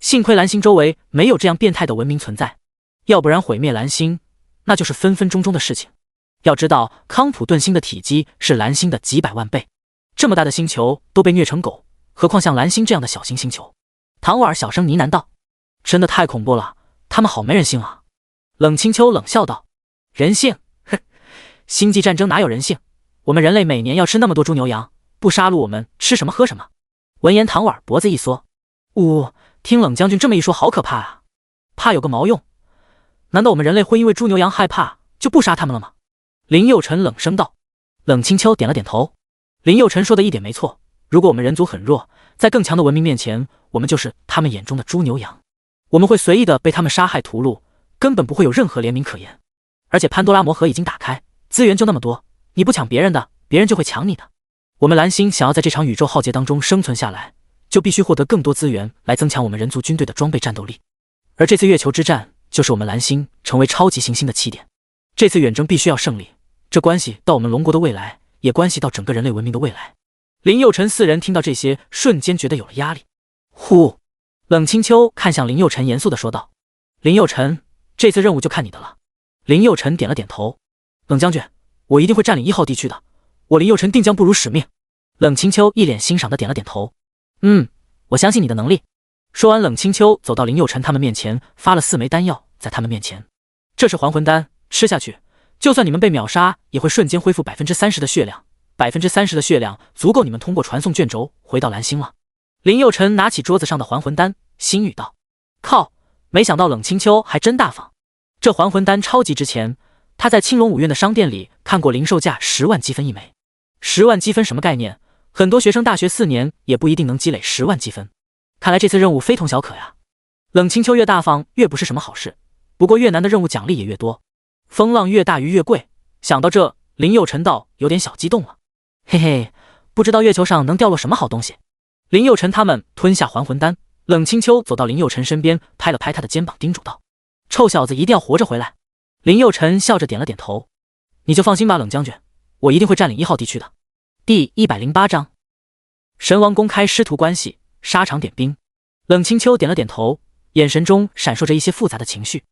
幸亏蓝星周围没有这样变态的文明存在，要不然毁灭蓝星那就是分分钟中的事情。要知道，康普顿星的体积是蓝星的几百万倍，这么大的星球都被虐成狗，何况像蓝星这样的小型星球。唐婉小声呢喃道：真的太恐怖了，他们好没人性啊。冷清秋冷笑道：人性？哼，星际战争哪有人性？我们人类每年要吃那么多猪牛羊，不杀戮我们吃什么喝什么？闻言，唐婉脖子一缩：听冷将军这么一说，好可怕啊！怕有个毛用？难道我们人类会因为猪牛羊害怕就不杀他们了吗？林佑辰冷声道。冷清秋点了点头。林佑辰说的一点没错，如果我们人族很弱，在更强的文明面前，我们就是他们眼中的猪牛羊，我们会随意的被他们杀害屠戮，根本不会有任何怜悯可言。而且潘多拉魔盒已经打开，资源就那么多，你不抢别人的，别人就会抢你的。我们蓝星想要在这场宇宙浩劫当中生存下来，就必须获得更多资源来增强我们人族军队的装备战斗力。而这次月球之战就是我们蓝星成为超级行星的起点，这次远征必须要胜利，这关系到我们龙国的未来，也关系到整个人类文明的未来。林佑辰4人听到这些，瞬间觉得有了压力。呼！冷清秋看向林佑辰，严肃地说道：林佑辰，这次任务就看你的了。林佑辰点了点头。冷将军，我一定会占领1号地区的，我林佑辰定将不辱使命。冷清秋一脸欣赏地点了点头。我相信你的能力。说完，冷清秋走到林佑辰他们面前，发了4枚丹药在他们面前。这是还魂丹，吃下去，就算你们被秒杀，也会瞬间恢复30%的血量， 30%的血量足够你们通过传送卷轴回到蓝星了。林佑辰拿起桌子上的还魂丹，心语道：靠，没想到冷清秋还真大方，这还魂丹超级值钱，他在青龙五院的商店里看过，零售价10万积分一枚。10万积分什么概念？很多学生大学4年也不一定能积累10万积分。看来这次任务非同小可呀。冷清秋越大方越不是什么好事，不过越难的任务奖励也越多，风浪越大鱼越贵。想到这，林佑辰道有点小激动了。嘿嘿，不知道月球上能掉落什么好东西。林佑辰他们吞下还魂丹，冷清秋走到林佑辰身边，拍了拍他的肩膀，叮嘱道：臭小子一定要活着回来。林佑辰笑着点了点头，你就放心吧，冷将军，我一定会占领1号地区的。第108章神王公开师徒关系，沙场点兵。冷清秋点了点头，眼神中闪烁着一些复杂的情绪，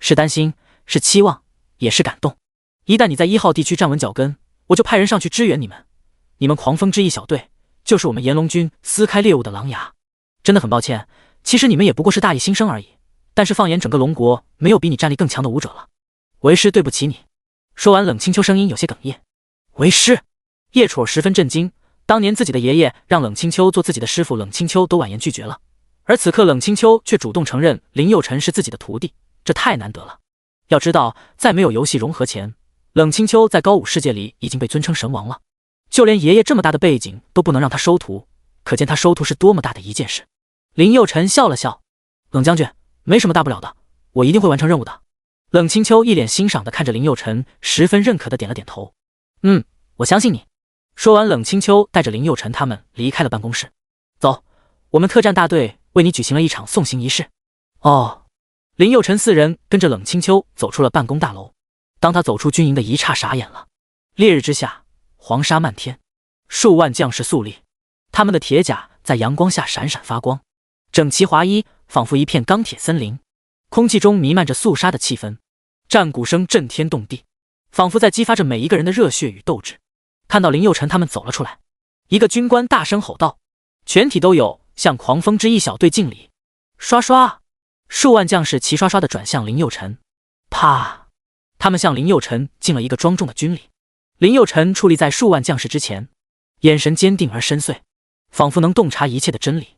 是担心，是期望，也是感动。一旦你在1号地区站稳脚跟，我就派人上去支援你们。你们狂风之翼小队就是我们炎龙军撕开猎物的狼牙。真的很抱歉，其实你们也不过是大意新生而已，但是放眼整个龙国，没有比你战力更强的武者了。为师对不起你。说完，冷清秋声音有些哽咽。为师？叶楚十分震惊，当年自己的爷爷让冷清秋做自己的师傅，冷清秋都婉言拒绝了，而此刻冷清秋却主动承认林佑辰是自己的徒弟，这太难得了。要知道，在没有游戏融合前，冷清秋在高武世界里已经被尊称神王了，就连爷爷这么大的背景都不能让他收徒，可见他收徒是多么大的一件事。林佑辰笑了笑，冷将军，没什么大不了的，我一定会完成任务的。冷清秋一脸欣赏地看着林佑辰，十分认可地点了点头。我相信你。说完，冷清秋带着林佑辰他们离开了办公室。走，我们特战大队为你举行了一场送行仪式。哦，林佑辰4人跟着冷清秋走出了办公大楼。当他走出军营的一刹，傻眼了。烈日之下，黄沙漫天，数万将士肃立，他们的铁甲在阳光下闪闪发光，整齐划一，仿佛一片钢铁森林。空气中弥漫着肃杀的气氛，战鼓声震天动地，仿佛在激发着每一个人的热血与斗志。看到林佑辰他们走了出来，一个军官大声吼道：全体都有，向狂风之翼小队敬礼。刷刷，数万将士齐刷刷地转向林佑辰。啪，他们向林佑辰敬了一个庄重的军礼。林佑辰矗立在数万将士之前，眼神坚定而深邃，仿佛能洞察一切的真理。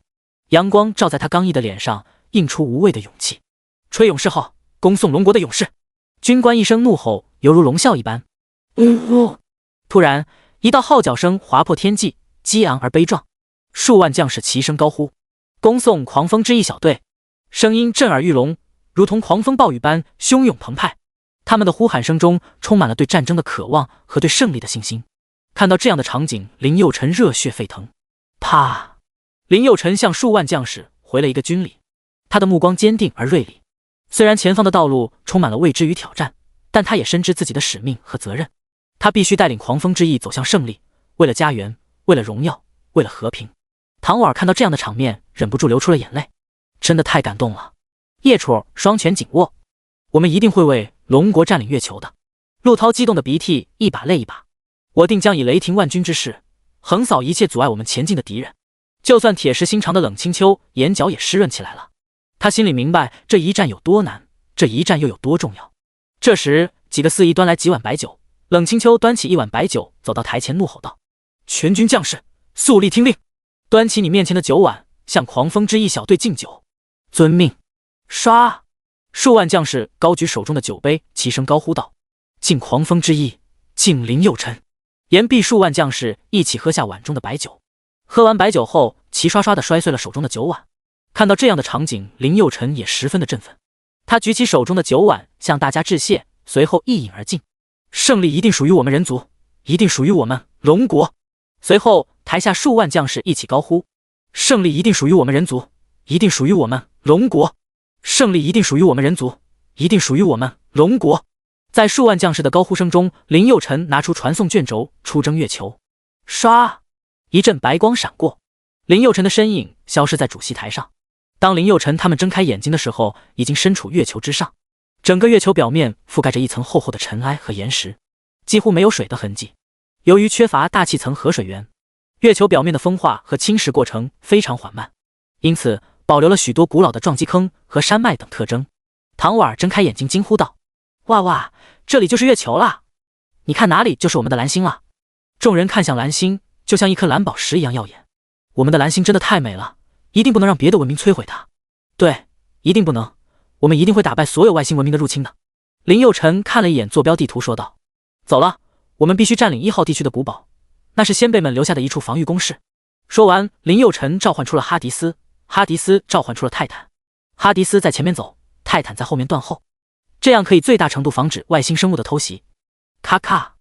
阳光照在他刚毅的脸上，映出无畏的勇气。吹勇士号，恭送龙国的勇士！军官一声怒吼，犹如龙啸一般。突然，一道号角声划破天际，激昂而悲壮。数万将士齐声高呼：恭送狂风之翼小队！声音震耳欲聋，如同狂风暴雨般汹涌澎湃。他们的呼喊声中充满了对战争的渴望和对胜利的信心。看到这样的场景，林佑辰热血沸腾。啪！林佑辰向数万将士回了一个军礼，他的目光坚定而锐利。虽然前方的道路充满了未知与挑战，但他也深知自己的使命和责任。他必须带领狂风之翼走向胜利，为了家园，为了荣耀，为了和平。唐婉看到这样的场面，忍不住流出了眼泪，真的太感动了。叶楚双拳紧握，我们一定会为龙国占领月球的。陆涛激动的鼻涕一把泪一把，我定将以雷霆万钧之势，横扫一切阻碍我们前进的敌人。就算铁石心肠的冷清秋，眼角也湿润起来了。他心里明白这一战有多难，这一战又有多重要。这时，几个司仪端来几碗白酒。冷清秋端起一碗白酒，走到台前怒吼道：全军将士，肃立听令！端起你面前的酒碗，向狂风之翼小队敬酒。遵命。唰！数万将士高举手中的酒杯，齐声高呼道：敬狂风之翼，敬林佑辰！言毕，数万将士一起喝下碗中的白酒。喝完白酒后，齐刷刷地摔碎了手中的酒碗。看到这样的场景，林佑辰也十分的振奋。他举起手中的酒碗，向大家致谢，随后一饮而尽。胜利一定属于我们人族，一定属于我们龙国。随后，台下数万将士一起高呼：胜利一定属于我们人族，一定属于我们龙国！胜利一定属于我们人族，一定属于我们龙国！在数万将士的高呼声中，林佑辰拿出传送卷轴，出征月球。唰！一阵白光闪过，林佑辰的身影消失在主席台上。当林佑辰他们睁开眼睛的时候，已经身处月球之上。整个月球表面覆盖着一层厚厚的尘埃和岩石，几乎没有水的痕迹。由于缺乏大气层和水源，月球表面的风化和侵蚀过程非常缓慢，因此保留了许多古老的撞击坑和山脉等特征。唐婉睁开眼睛惊呼道：哇哇，这里就是月球啦！你看哪里就是我们的蓝星了。众人看向蓝星，就像一颗蓝宝石一样耀眼。我们的蓝星真的太美了，一定不能让别的文明摧毁它。对，一定不能，我们一定会打败所有外星文明的入侵的。林佑辰看了一眼坐标地图，说道：“走了，我们必须占领1号地区的古堡，那是先辈们留下的一处防御工事。”说完，林佑辰召唤出了哈迪斯，哈迪斯召唤出了泰坦。哈迪斯在前面走，泰坦在后面断后，这样可以最大程度防止外星生物的偷袭。咔咔！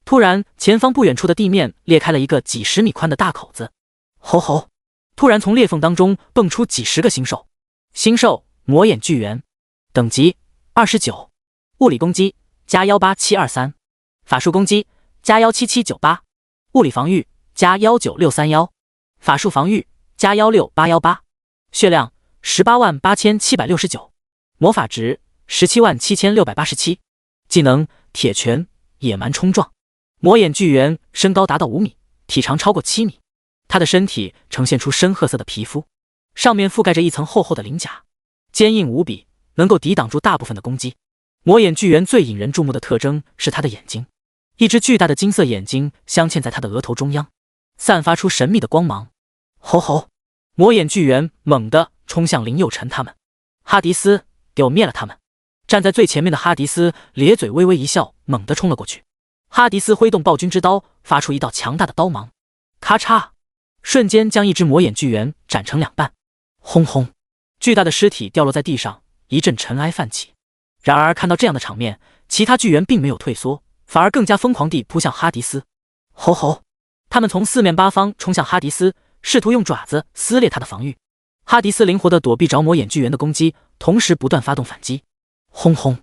突然，前方不远处的地面裂开了一个几十米宽的大口子。吼吼！突然从裂缝当中蹦出几十个星兽。星兽魔眼巨猿，等级29，物理攻击加18723，法术攻击加17798，物理防御加19631，法术防御加16818，血量188769，魔法值177687，技能铁拳野蛮冲撞。魔眼巨猿身高达到5米，体长超过7米，它的身体呈现出深褐色的皮肤，上面覆盖着一层厚厚的鳞甲，坚硬无比，能够抵挡住大部分的攻击。魔眼巨猿最引人注目的特征是它的眼睛，一只巨大的金色眼睛镶嵌在它的额头中央，散发出神秘的光芒。吼吼！魔眼巨猿猛地冲向林佑辰他们。哈迪斯，给我灭了他们！站在最前面的哈迪斯咧嘴微微一笑，猛地冲了过去。哈迪斯挥动暴君之刀，发出一道强大的刀芒，咔嚓，瞬间将一只魔眼巨猿斩成2半。轰轰！巨大的尸体掉落在地上，一阵尘埃泛起。然而看到这样的场面，其他巨猿并没有退缩，反而更加疯狂地扑向哈迪斯。吼吼！他们从四面八方冲向哈迪斯，试图用爪子撕裂他的防御。哈迪斯灵活地躲避着魔眼巨猿的攻击，同时不断发动反击。轰轰！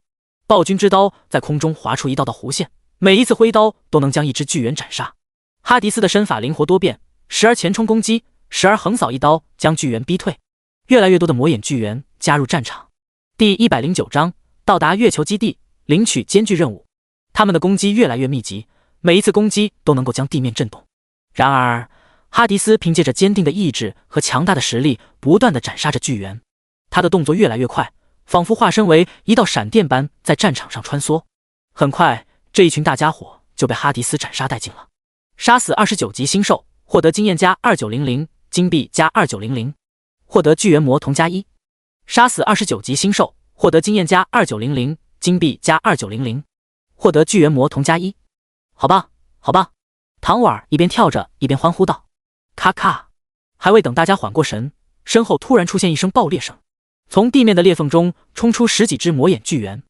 暴君之刀在空中划出一道道弧线，每一次挥刀都能将一只巨猿斩杀。哈迪斯的身法灵活多变，时而前冲攻击，时而横扫一刀将巨猿逼退。越来越多的魔眼巨猿加入战场。第109章，到达月球基地，领取艰巨任务。他们的攻击越来越密集，每一次攻击都能够将地面震动。然而，哈迪斯凭借着坚定的意志和强大的实力，不断地斩杀着巨猿。他的动作越来越快，仿佛化身为一道闪电般在战场上穿梭。很快，这一群大家伙就被哈迪斯斩杀殆尽了。杀死29级星兽，获得经验加2900，金币加2900，获得巨猿魔童加1。杀死29级星兽，获得经验加2900，金币加2900，获得巨猿魔童加1。好棒，好棒！唐婉一边跳着一边欢呼道。咔咔！还未等大家缓过神，身后突然出现一声爆裂声，从地面的裂缝中冲出10几只魔眼巨猿。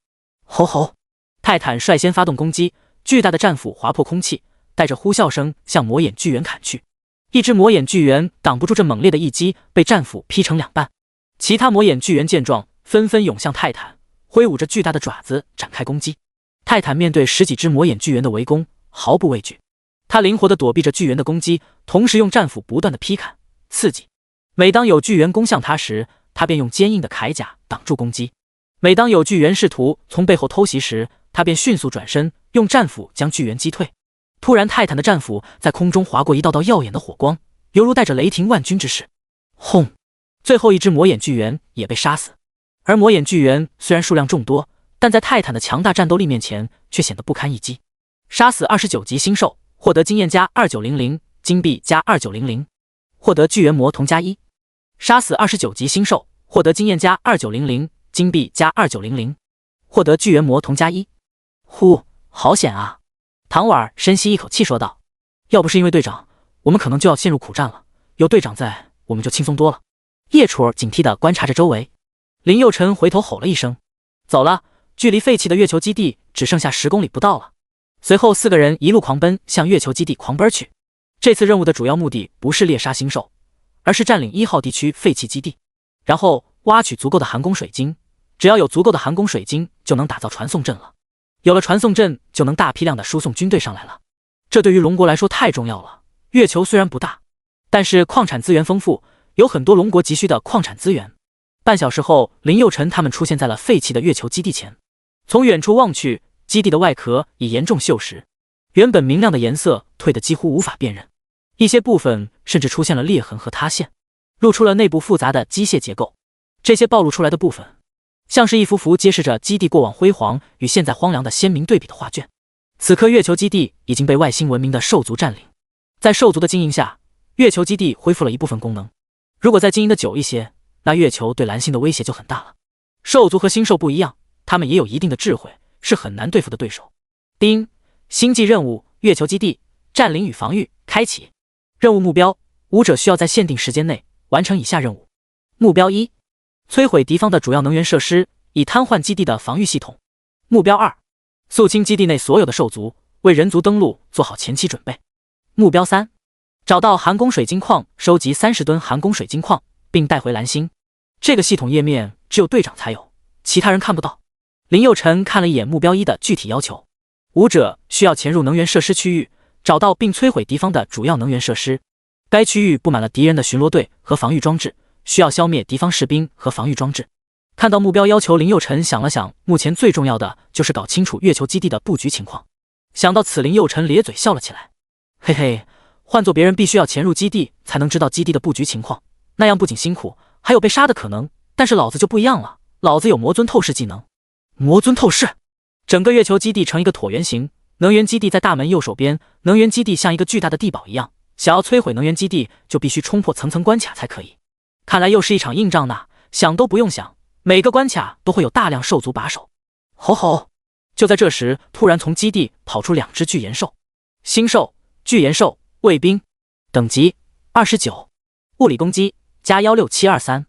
吼吼！泰坦率先发动攻击，巨大的战斧划破空气，带着呼啸声向魔眼巨猿砍去。一只魔眼巨猿挡不住这猛烈的一击，被战斧劈成2半。其他魔眼巨猿见状，纷纷涌向泰坦，挥舞着巨大的爪子展开攻击。泰坦面对10几只魔眼巨猿的围攻，毫不畏惧。他灵活地躲避着巨猿的攻击，同时用战斧不断地劈砍、刺激。每当有巨猿攻向他时，他便用坚硬的铠甲挡住攻击；每当有巨猿试图从背后偷袭时，他便迅速转身，用战斧将巨猿击退。突然，泰坦的战斧在空中划过一道道耀眼的火光，犹如带着雷霆万钧之势。轰！最后一只魔眼巨猿也被杀死。而魔眼巨猿虽然数量众多，但在泰坦的强大战斗力面前却显得不堪一击。杀死29级星兽，获得经验加2900，金币加2900，获得巨猿魔童加1。杀死29级星兽，获得经验加2900，金币加2900，获得巨猿魔童加1。呼，好险啊！唐婉深吸一口气说道：“要不是因为队长，我们可能就要陷入苦战了。有队长在，我们就轻松多了。”叶楚儿警惕地观察着周围。林佑辰回头吼了一声：“走了！”距离废弃的月球基地只剩下10公里不到了。随后4个人一路狂奔向月球基地狂奔去。这次任务的主要目的不是猎杀星兽，而是占领1号地区废弃基地，然后挖取足够的寒宫水晶。只要有足够的寒宫水晶，就能打造传送阵了。有了传送阵，就能大批量的输送军队上来了。这对于龙国来说太重要了。月球虽然不大，但是矿产资源丰富，有很多龙国急需的矿产资源。半小时后，林佑辰他们出现在了废弃的月球基地前。从远处望去，基地的外壳已严重锈蚀，原本明亮的颜色褪得几乎无法辨认，一些部分甚至出现了裂痕和塌陷，露出了内部复杂的机械结构。这些暴露出来的部分，像是一幅幅揭示着基地过往辉煌与现在荒凉的鲜明对比的画卷。此刻月球基地已经被外星文明的兽族占领，在兽族的经营下，月球基地恢复了一部分功能。如果再经营的久一些，那月球对蓝星的威胁就很大了。兽族和星兽不一样，他们也有一定的智慧，是很难对付的对手。丁，星际任务：月球基地占领与防御开启。任务目标：武者需要在限定时间内完成以下任务。目标1：摧毁敌方的主要能源设施，以瘫痪基地的防御系统。目标2：肃清基地内所有的兽族，为人族登陆做好前期准备。目标3：找到寒宫水晶矿，收集30吨寒宫水晶矿，并带回蓝星。这个系统页面只有队长才有，其他人看不到。林佑辰看了一眼目标1的具体要求，武者需要潜入能源设施区域，找到并摧毁敌方的主要能源设施。该区域布满了敌人的巡逻队和防御装置，需要消灭敌方士兵和防御装置。看到目标要求，林佑辰想了想，目前最重要的就是搞清楚月球基地的布局情况。想到此，林佑辰咧嘴笑了起来，嘿嘿，换做别人必须要潜入基地才能知道基地的布局情况，那样不仅辛苦，还有被杀的可能。但是老子就不一样了，老子有魔尊透视技能。魔尊透视，整个月球基地呈一个椭圆形，能源基地在大门右手边，能源基地像一个巨大的地堡一样，想要摧毁能源基地就必须冲破层层关卡才可以。看来又是一场硬仗呢，想都不用想，每个关卡都会有大量兽族把守。吼吼！就在这时，突然从基地跑出2只巨岩兽。星兽、巨岩兽，卫兵，等级29，物理攻击加16723，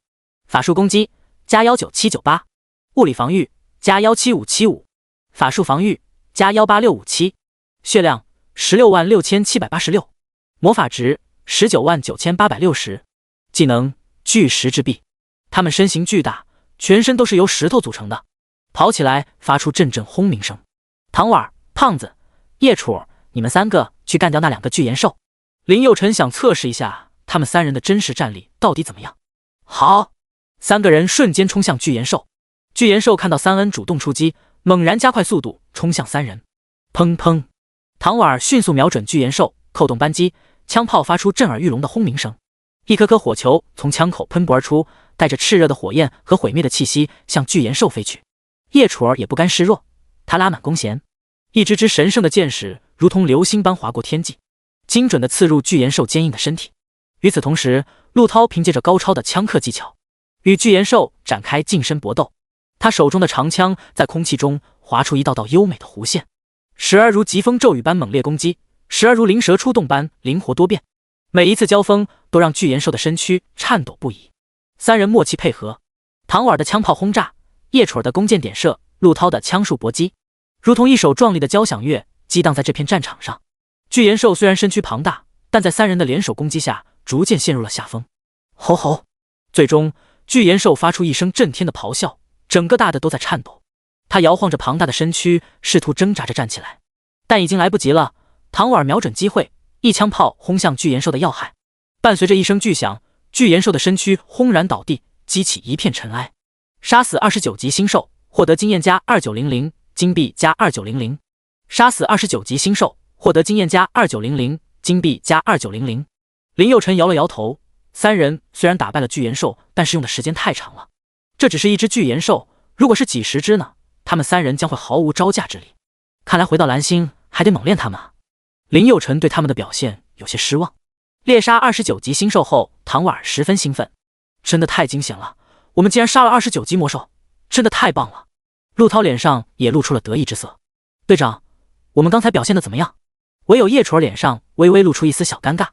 法术攻击加19798，物理防御加17575，法术防御加18657，血量166786，魔法值199860，技能巨石之臂。他们身形巨大，全身都是由石头组成的，跑起来发出阵阵轰鸣声。唐婉、胖子、叶楚，你们3个去干掉那2个巨岩兽。林佑辰想测试一下他们3人的真实战力到底怎么样。好，3个人瞬间冲向巨岩兽。巨岩兽看到3恩主动出击，猛然加快速度冲向3人。砰砰！唐婉迅速瞄准巨岩兽，扣动扳机，枪炮发出震耳欲聋的轰鸣声。一颗颗火球从枪口喷薄而出，带着炽热的火焰和毁灭的气息向巨岩兽飞去。叶楚儿也不甘示弱，他拉满弓弦，一支支神圣的箭矢如同流星般划过天际，精准地刺入巨岩兽坚硬的身体。与此同时，陆涛凭借着高超的枪客技巧，与巨岩兽展开近身搏斗。他手中的长枪在空气中划出一道道优美的弧线，时而如疾风骤雨般猛烈攻击，时而如灵蛇出洞般灵活多变。每一次交锋都让巨岩兽的身躯颤抖不已。3人默契配合，唐婉的枪炮轰炸，叶楚儿的弓箭点射，陆涛的枪术搏击，如同一首壮丽的交响乐激荡在这片战场上。巨岩兽虽然身躯庞大，但在3人的联手攻击下逐渐陷入了下风。吼吼！最终巨岩兽发出一声震天的咆哮，整个大的都在颤抖。他摇晃着庞大的身躯，试图挣扎着站起来，但已经来不及了。唐婉瞄准机会，一枪炮轰向巨岩兽的要害，伴随着一声巨响，巨岩兽的身躯轰然倒地，激起一片尘埃。杀死29级星兽，获得经验加2900，金币加2900。杀死29级星兽，获得经验加2900，金币加2900。林佑辰摇了摇头，3人虽然打败了巨岩兽，但是用的时间太长了。这只是一只巨岩兽，如果是几十只呢，他们3人将会毫无招架之力。看来回到蓝星还得猛练他们啊。林佑辰对他们的表现有些失望。猎杀29级星兽后，唐婉十分兴奋，真的太惊险了，我们竟然杀了29级魔兽，真的太棒了。陆涛脸上也露出了得意之色。队长，我们刚才表现的怎么样？唯有叶楚儿脸上微微露出一丝小尴尬。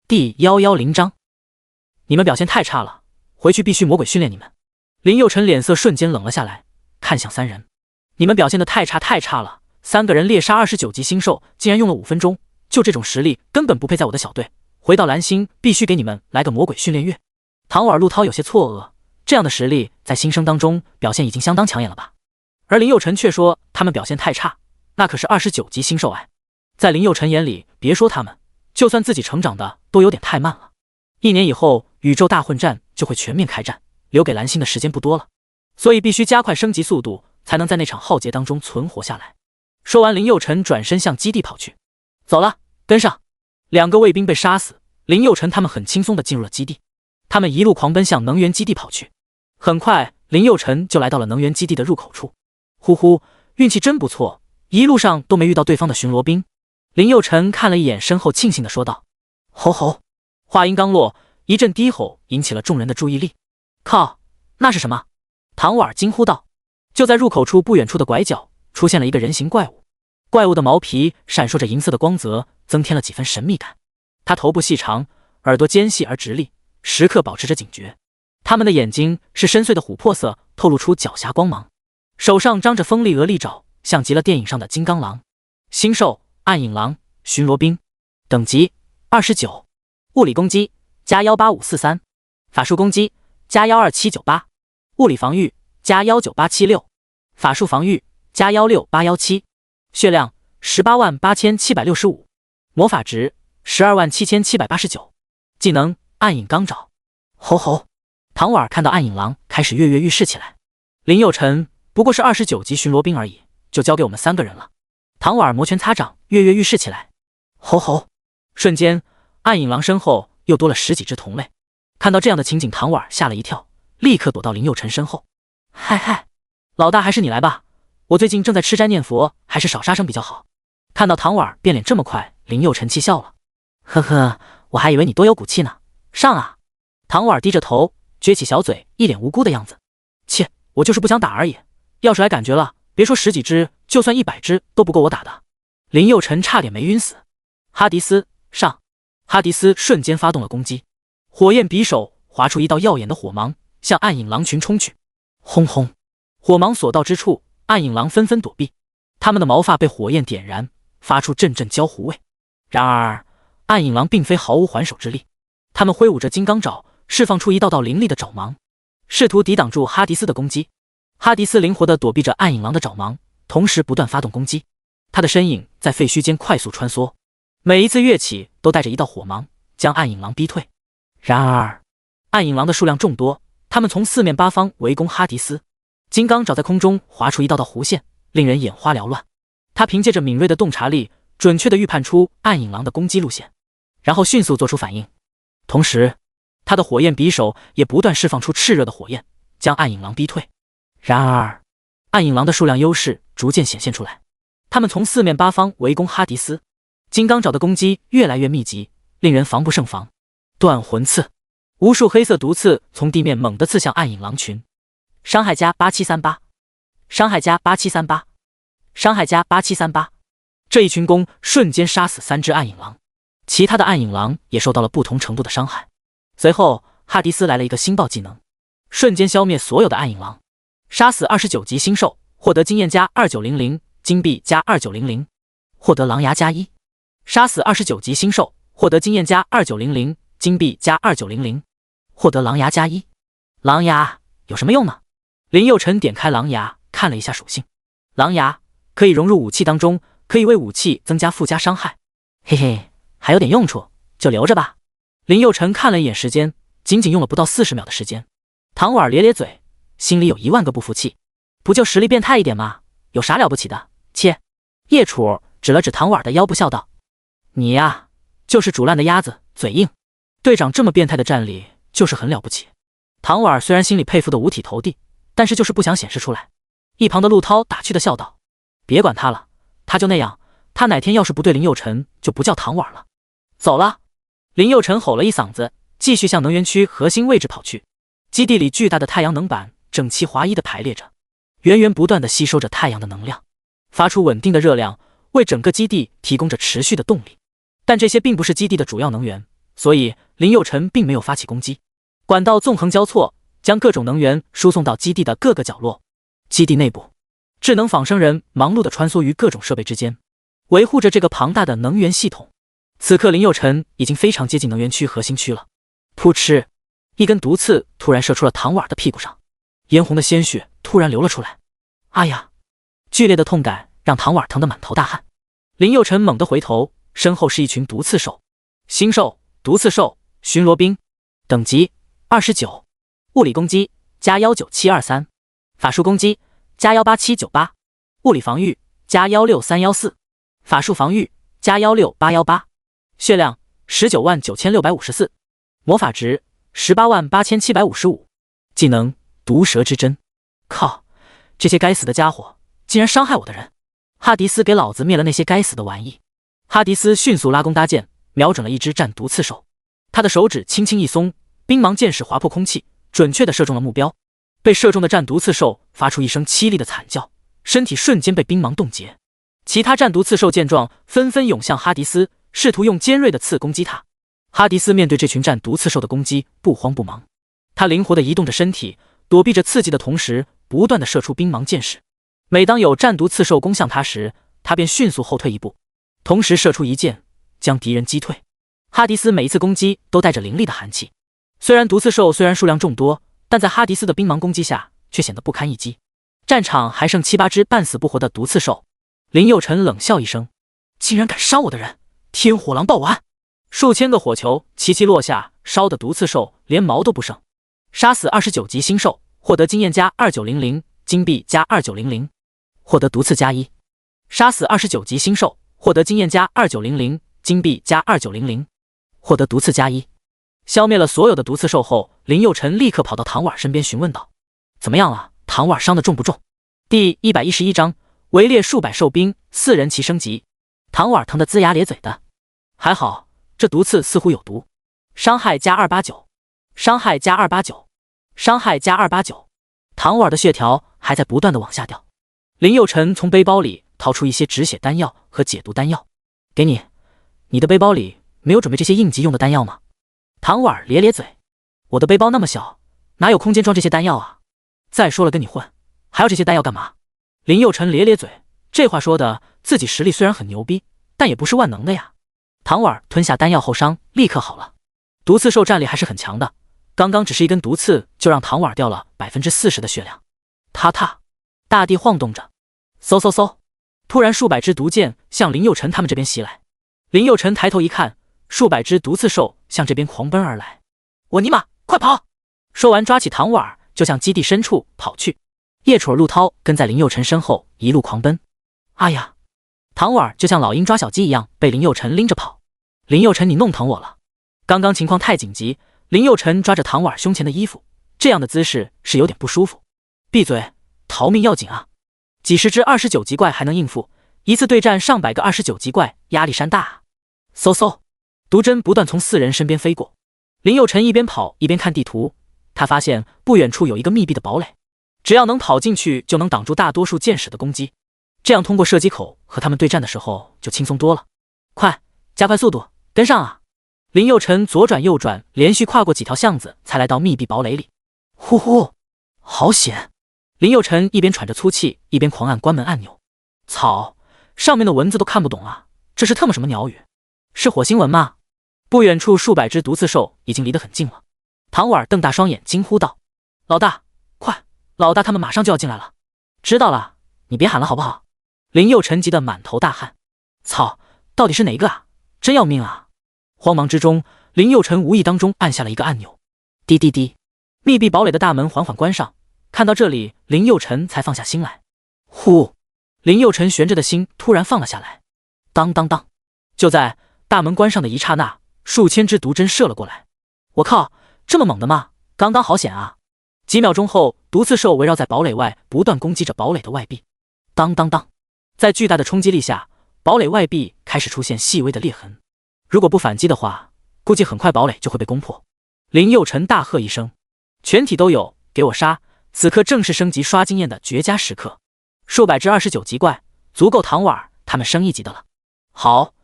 第110章，你们表现太差了，回去必须魔鬼训练你们。林佑辰脸色瞬间冷了下来，看向3人，你们表现的太差了，3个人猎杀29级星兽竟然用了5分钟，就这种实力根本不配在我的小队，回到蓝星必须给你们来个魔鬼训练月。唐婉、陆涛有些错愕，这样的实力在新生当中表现已经相当抢眼了吧？而林佑辰却说他们表现太差，那可是29级星兽哎。在林佑辰眼里，别说他们，就算自己成长的都有点太慢了。1年以后，宇宙大混战就会全面开战，留给蓝星的时间不多了，所以必须加快升级速度，才能在那场浩劫当中存活下来。说完，林佑辰转身向基地跑去。走了，跟上。2个卫兵被杀死，林佑辰他们很轻松地进入了基地。他们一路狂奔向能源基地跑去。很快，林佑辰就来到了能源基地的入口处。呼呼，运气真不错，一路上都没遇到对方的巡逻兵。林佑辰看了一眼身后，庆幸地说道：“吼吼！”话音刚落，一阵低吼引起了众人的注意力。靠，那是什么？唐婉惊呼道。就在入口处不远处的拐角，出现了一个人形怪物。怪物的毛皮闪烁着银色的光泽，增添了几分神秘感。它头部细长，耳朵尖细而直立，时刻保持着警觉。它们的眼睛是深邃的琥珀色，透露出狡黠光芒。手上张着锋利鹅利爪，像极了电影上的金刚狼。星兽暗影狼，巡逻兵，等级29，物理攻击加18543，法术攻击加12798，物理防御加19876，法术防御加16817，血量188765，魔法值127789，技能暗影钢爪。吼吼！唐婉看到暗影狼开始跃跃欲试起来。林佑辰不过是29级巡逻兵而已，就交给我们3个人了。唐婉摩拳擦掌，跃跃欲试起来。吼吼！瞬间，暗影狼身后又多了10几只同类。看到这样的情景，唐婉吓了一跳，立刻躲到林佑辰身后。嗨嗨，老大还是你来吧，我最近正在吃斋念佛，还是少杀生比较好。看到唐婉变脸这么快，林佑辰气笑了。呵呵，我还以为你多有骨气呢。上啊！唐婉低着头，撅起小嘴，一脸无辜的样子。切，我就是不想打而已。要是来感觉了，别说10几只，就算100只都不够我打的。林佑辰差点没晕死。哈迪斯上！哈迪斯瞬间发动了攻击，火焰匕首划出一道耀眼的火芒，向暗影狼群冲去。轰轰！火芒所到之处，暗影狼纷纷躲避，他们的毛发被火焰点燃，发出阵阵焦糊味。然而，暗影狼并非毫无还手之力，他们挥舞着金刚爪，释放出一道道凌厉的爪芒，试图抵挡住哈迪斯的攻击。哈迪斯灵活地躲避着暗影狼的爪芒，同时不断发动攻击。他的身影在废墟间快速穿梭，每一次跃起都带着一道火芒，将暗影狼逼退。然而，暗影狼的数量众多，他们从四面八方围攻哈迪斯。金刚爪在空中划出一道道弧线，令人眼花缭乱。他凭借着敏锐的洞察力，准确地预判出暗影狼的攻击路线，然后迅速做出反应。同时，他的火焰匕首也不断释放出炽热的火焰，将暗影狼逼退。然而，暗影狼的数量优势逐渐显现出来，他们从四面八方围攻哈迪斯。金刚爪的攻击越来越密集，令人防不胜防。断魂刺，无数黑色毒刺从地面猛地刺向暗影狼群。伤害加8738，伤害加8738，伤害加8738。这一群攻瞬间杀死3只暗影狼，其他的暗影狼也受到了不同程度的伤害。随后，哈迪斯来了一个星爆技能，瞬间消灭所有的暗影狼，杀死29级星兽，获得经验加2900，金币加2900，获得狼牙加1。杀死29级星兽，获得经验加2900，金币加2900，获得狼牙加1。狼牙有什么用呢？林佑辰点开狼牙，看了一下属性。狼牙可以融入武器当中，可以为武器增加附加伤害。嘿嘿，还有点用处，就留着吧。林佑辰看了一眼时间，仅仅用了不到40秒的时间。唐婉咧咧嘴，心里有1万个不服气。不就实力变态一点吗？有啥了不起的？切！叶楚指了指唐婉的腰部笑道：“你呀，就是煮烂的鸭子，嘴硬。队长这么变态的战力，就是很了不起。”唐婉虽然心里佩服的五体投地，但是就是不想显示出来。一旁的陆涛打趣的笑道：“别管他了，他就那样，他哪天要是不对林佑辰，就不叫唐婉了。”走了。林佑辰吼了一嗓子，继续向能源区核心位置跑去。基地里巨大的太阳能板整齐划一地排列着，源源不断地吸收着太阳的能量，发出稳定的热量，为整个基地提供着持续的动力。但这些并不是基地的主要能源，所以林佑辰并没有发起攻击。管道纵横交错，将各种能源输送到基地的各个角落。基地内部，智能仿生人忙碌地穿梭于各种设备之间，维护着这个庞大的能源系统。此刻林佑辰已经非常接近能源区核心区了。噗嗤，一根毒刺突然射出了唐婉的屁股上，嫣红的鲜血突然流了出来。哎呀！剧烈的痛感让唐婉疼得满头大汗。林佑辰猛地回头，身后是一群毒刺兽。星兽毒刺兽巡逻兵，等级29，物理攻击加19723，法术攻击加18798，物理防御加16314，法术防御加16818，血量199654，魔法值188755，技能毒蛇之针。靠，这些该死的家伙竟然伤害我的人！哈迪斯给老子灭了那些该死的玩意！哈迪斯迅速拉弓搭箭，瞄准了一只战毒刺兽。他的手指轻轻一松，冰芒箭矢划破空气，准确地射中了目标。被射中的战毒刺兽发出一声凄厉的惨叫，身体瞬间被冰芒冻结。其他战毒刺兽见状，纷纷涌向哈迪斯，试图用尖锐的刺攻击他。哈迪斯面对这群战毒刺兽的攻击，不慌不忙。他灵活地移动着身体，躲避着刺激的同时，不断地射出冰芒箭矢。每当有战毒刺兽攻向他时，他便迅速后退一步，同时射出一箭，将敌人击退。哈迪斯每一次攻击都带着凌厉的寒气。毒刺兽虽然数量众多，但在哈迪斯的冰芒攻击下却显得不堪一击。战场还剩7、8只半死不活的毒刺兽。林佑辰冷笑一声：“竟然敢伤我的人，天火狼爆丸！”数千个火球齐齐落下，烧的毒刺兽连毛都不剩。杀死29级新兽，获得经验加2900，金币加2900，获得毒刺加1。杀死29级新兽，获得经验加2900，金币加2900，获得毒刺加1。消灭了所有的毒刺兽后，林佑辰立刻跑到唐婉身边询问道：“怎么样了？唐婉伤得重不重？”第111章围猎数百兽兵，4人齐升级。唐婉疼得龇牙咧嘴的：“还好，这毒刺似乎有毒。伤害加289，伤害加289，伤害加289。”唐婉的血条还在不断的往下掉。林佑辰从背包里掏出一些止血丹药和解毒丹药：“给你，你的背包里没有准备这些应急用的丹药吗？”唐婉咧咧嘴：“我的背包那么小，哪有空间装这些丹药啊？再说了，跟你混，还要这些丹药干嘛？”林佑辰咧咧嘴，这话说的自己实力虽然很牛逼，但也不是万能的呀。唐婉吞下丹药后伤立刻好了。毒刺兽战力还是很强的，刚刚只是一根毒刺就让唐婉掉了40%的血量。踏踏，大地晃动着，嗖嗖嗖，突然数百支毒箭向林佑辰他们这边袭来。林佑辰抬头一看，数百只毒刺兽向这边狂奔而来。我尼玛，快跑！说完抓起唐婉就向基地深处跑去。叶楚儿、陆涛跟在林佑辰身后一路狂奔。哎呀，唐婉就像老鹰抓小鸡一样被林佑辰拎着跑。林佑辰，你弄疼我了。刚刚情况太紧急，林佑辰抓着唐婉胸前的衣服，这样的姿势是有点不舒服。闭嘴，逃命要紧啊！几十只29级怪还能应付，一次对战上百个29级怪，压力山大啊！嗖嗖，毒针不断从4人身边飞过。林佑辰一边跑一边看地图，他发现不远处有一个密闭的堡垒，只要能跑进去就能挡住大多数箭矢的攻击，这样通过射击口和他们对战的时候就轻松多了。快，加快速度，跟上啊！林佑辰左转右转，连续跨过几条巷子才来到密闭堡垒里。呼呼，好险！林佑辰一边喘着粗气一边狂按关门按钮。操，上面的文字都看不懂啊，这是特么什么鸟语？是火星文吗？不远处数百只毒刺兽已经离得很近了。唐婉瞪大双眼惊呼道：“老大，快，老大他们马上就要进来了。”知道了，你别喊了好不好？林佑辰急得满头大汗。操，到底是哪个啊？真要命啊！慌忙之中，林佑辰无意当中按下了一个按钮。滴滴滴，密闭堡垒的大门缓缓关上。看到这里，林佑辰才放下心来。呼，林佑辰悬着的心突然放了下来。当当当，就在大门关上的一刹那，数千支毒针射了过来。我靠，这么猛的吗？刚刚好险啊！几秒钟后，毒刺兽围绕在堡垒外，不断攻击着堡垒的外壁。当当当，在巨大的冲击力下，堡垒外壁开始出现细微的裂痕。如果不反击的话，估计很快堡垒就会被攻破。林佑辰大喝一声：“全体都有，给我杀！”此刻正是升级刷经验的绝佳时刻。数百只29级怪，足够唐婉他们升1级的了。好，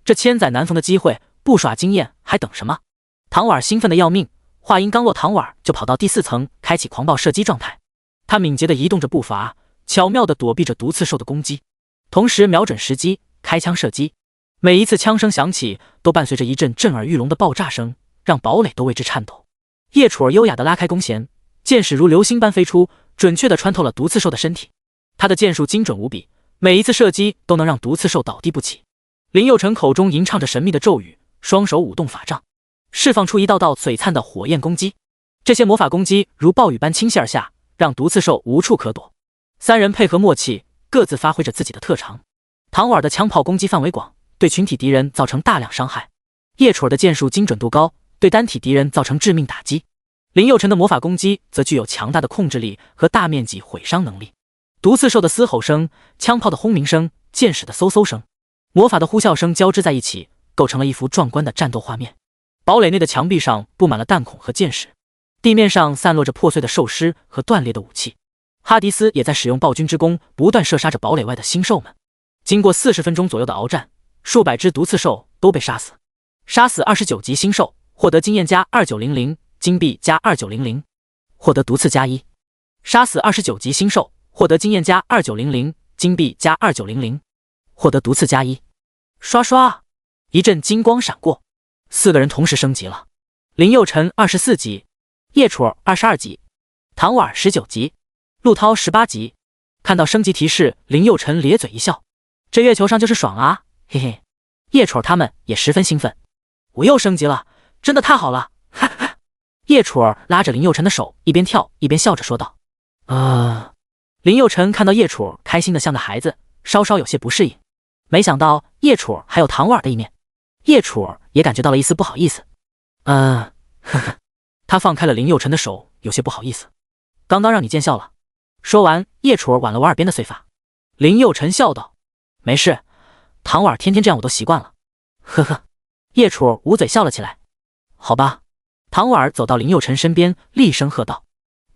这千载难逢的机会，不耍经验还等什么？唐婉兴奋的要命，话音刚落，唐婉就跑到第4层，开启狂暴射击状态。他敏捷地移动着步伐，巧妙地躲避着毒刺兽的攻击，同时瞄准时机开枪射击。每一次枪声响起，都伴随着一阵震耳欲聋的爆炸声，让堡垒都为之颤抖。叶楚儿优雅地拉开弓弦，箭矢如流星般飞出，准确地穿透了毒刺兽的身体。他的箭术精准无比，每一次射击都能让毒刺兽倒地不起。林佑辰口中吟唱着神秘的咒语，双手舞动法杖，释放出一道道璀璨的火焰攻击。这些魔法攻击如暴雨般倾泻而下，让毒刺兽无处可躲。3人配合默契，各自发挥着自己的特长。唐婉的枪炮攻击范围广，对群体敌人造成大量伤害；叶楚儿的箭术精准度高，对单体敌人造成致命打击。林佑辰的魔法攻击则具有强大的控制力和大面积毁伤能力。毒刺兽的嘶吼声、枪炮的轰鸣声、箭矢的嗖嗖声，魔法的呼啸声交织在一起，构成了一幅壮观的战斗画面。堡垒内的墙壁上布满了弹孔和箭矢，地面上散落着破碎的兽尸和断裂的武器。哈迪斯也在使用暴君之弓，不断射杀着堡垒外的星兽们。经过40分钟左右的鏖战，数百只毒刺兽都被杀死。杀死29级星兽，获得经验加2900，金币加2900，获得毒刺加1。杀死29级星兽，获得经验加2900，金币加2900，获得毒刺加1。刷刷，一阵金光闪过，4个人同时升级了。林佑辰24级，叶楚22级，唐婉19级，陆涛18级。看到升级提示，林佑辰咧嘴一笑，这月球上就是爽啊，嘿嘿。叶楚他们也十分兴奋，我又升级了，真的太好了，哈哈。叶楚拉着林佑辰的手，一边跳一边笑着说道。林佑辰看到叶楚开心的像个孩子，稍稍有些不适应，没想到叶楚还有唐婉的一面，叶楚也感觉到了一丝不好意思。呵呵，他放开了林佑辰的手，有些不好意思，刚刚让你见笑了。说完，叶楚挽了挽耳边的碎发。林佑辰笑道，没事，唐婉天天这样我都习惯了。呵呵，叶楚捂嘴笑了起来。好吧。唐婉走到林佑辰身边，厉声喝道，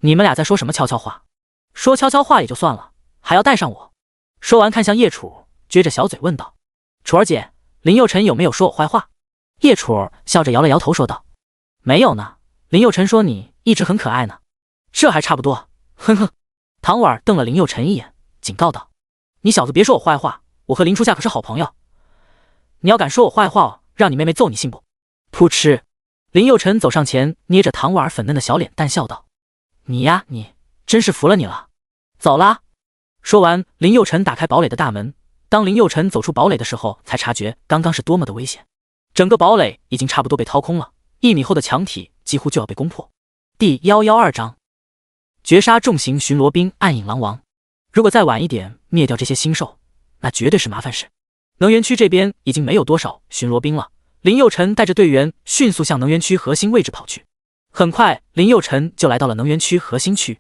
你们俩在说什么悄悄话？说悄悄话也就算了，还要带上我。说完看向叶楚，撅着小嘴问道，楚儿姐，林佑辰有没有说我坏话？叶楚笑着摇了摇头说道，没有呢，林佑辰说你一直很可爱呢。这还差不多，哼哼。唐婉瞪了林佑辰一眼，警告道，你小子别说我坏话，我和林初夏可是好朋友，你要敢说我坏话，让你妹妹揍你信不？噗嗤。林佑辰走上前，捏着唐婉粉嫩的小脸蛋笑道，你呀你，真是服了你了，走啦。说完，林佑辰打开堡垒的大门。当林佑辰走出堡垒的时候，才察觉刚刚是多么的危险。整个堡垒已经差不多被掏空了，1米厚的墙体几乎就要被攻破。第112章，绝杀重型巡逻兵暗影狼王。如果再晚一点灭掉这些星兽，那绝对是麻烦事。能源区这边已经没有多少巡逻兵了，林佑辰带着队员迅速向能源区核心位置跑去。很快，林佑辰就来到了能源区核心区。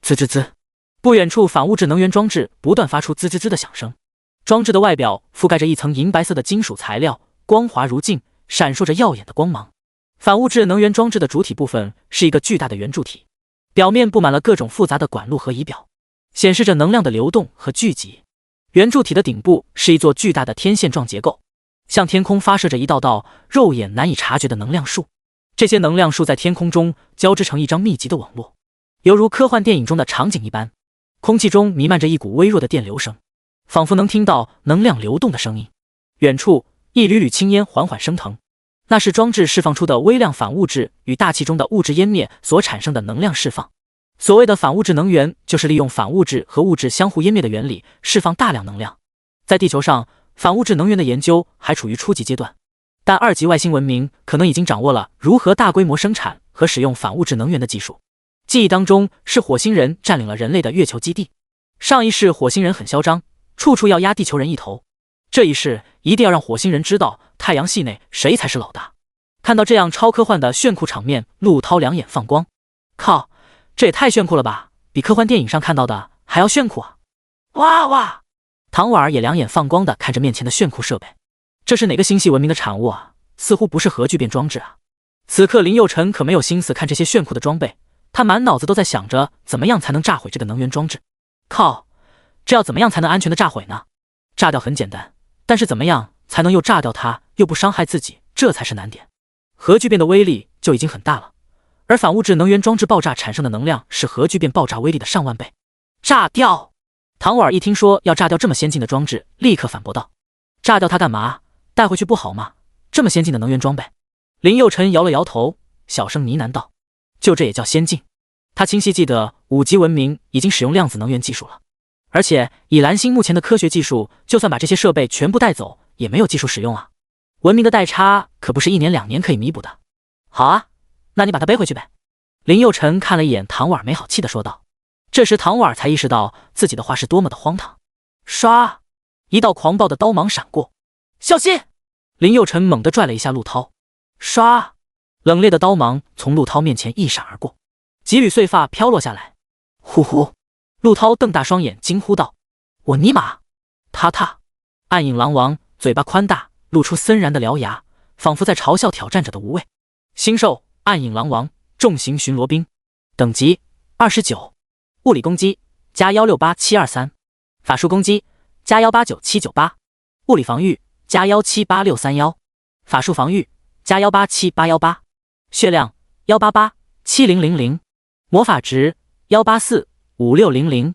滋滋滋，不远处反物质能源装置不断发出滋滋滋的响声。装置的外表覆盖着一层银白色的金属材料，光滑如镜，闪烁着耀眼的光芒。反物质能源装置的主体部分是一个巨大的圆柱体，表面布满了各种复杂的管路和仪表，显示着能量的流动和聚集。圆柱体的顶部是一座巨大的天线状结构，向天空发射着一道道肉眼难以察觉的能量束。这些能量束在天空中交织成一张密集的网络，犹如科幻电影中的场景一般。空气中弥漫着一股微弱的电流声，仿佛能听到能量流动的声音。远处，一缕缕青烟缓缓升腾，那是装置释放出的微量反物质与大气中的物质湮灭所产生的能量释放。所谓的反物质能源，就是利用反物质和物质相互湮灭的原理，释放大量能量。在地球上，反物质能源的研究还处于初级阶段，但2级外星文明可能已经掌握了如何大规模生产和使用反物质能源的技术。记忆当中是火星人占领了人类的月球基地，上一世火星人很嚣张，处处要压地球人一头，这一世一定要让火星人知道太阳系内谁才是老大。看到这样超科幻的炫酷场面，陆涛两眼放光，靠，这也太炫酷了吧，比科幻电影上看到的还要炫酷啊！哇哇！唐婉也两眼放光的看着面前的炫酷设备，这是哪个星系文明的产物啊？似乎不是核聚变装置啊！此刻林佑辰可没有心思看这些炫酷的装备，他满脑子都在想着怎么样才能炸毁这个能源装置。靠，这要怎么样才能安全的炸毁呢？炸掉很简单，但是怎么样才能又炸掉它又不伤害自己，这才是难点。核聚变的威力就已经很大了，而反物质能源装置爆炸产生的能量是核聚变爆炸威力的上万倍。炸掉！唐婉一听说要炸掉这么先进的装置，立刻反驳道：炸掉它干嘛？带回去不好吗？这么先进的能源装备。林佑辰摇了摇头，小声呢喃道：就这也叫先进？他清晰记得5级文明已经使用量子能源技术了，而且以蓝星目前的科学技术，就算把这些设备全部带走，也没有技术使用啊。文明的代差可不是1年2年可以弥补的。好啊，那你把它背回去呗。林佑辰看了一眼唐婉，没好气地说道。这时唐婉才意识到自己的话是多么的荒唐。唰，一道狂暴的刀芒闪过，小心！林佑辰猛地拽了一下陆涛，唰，冷冽的刀芒从陆涛面前一闪而过，几缕碎发飘落下来。呼呼！陆涛瞪大双眼惊呼道：我尼玛！踏踏！暗影狼王嘴巴宽大，露出森然的獠牙，仿佛在嘲笑挑战者的无畏。星兽暗影狼王重型巡逻兵，等级29，物理攻击加168723，法术攻击加189798，物理防御加178631，法术防御加187818，血量1887000，魔法值1845600，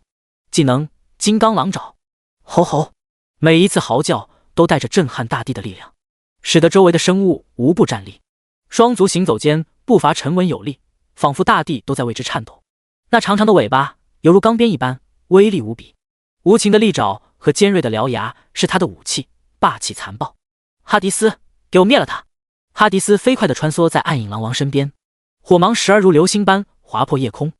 技能金刚狼爪。吼吼！每一次嚎叫都带着震撼大地的力量，使得周围的生物无不站立。双足行走间，步伐沉稳有力，仿佛大地都在为之颤抖。那长长的尾巴犹如钢鞭一般，威力无比。无情的利爪和尖锐的獠牙是他的武器，霸气残暴。哈迪斯，给我灭了他！哈迪斯飞快地穿梭在暗影狼王身边，火芒时而如流星般划破夜空，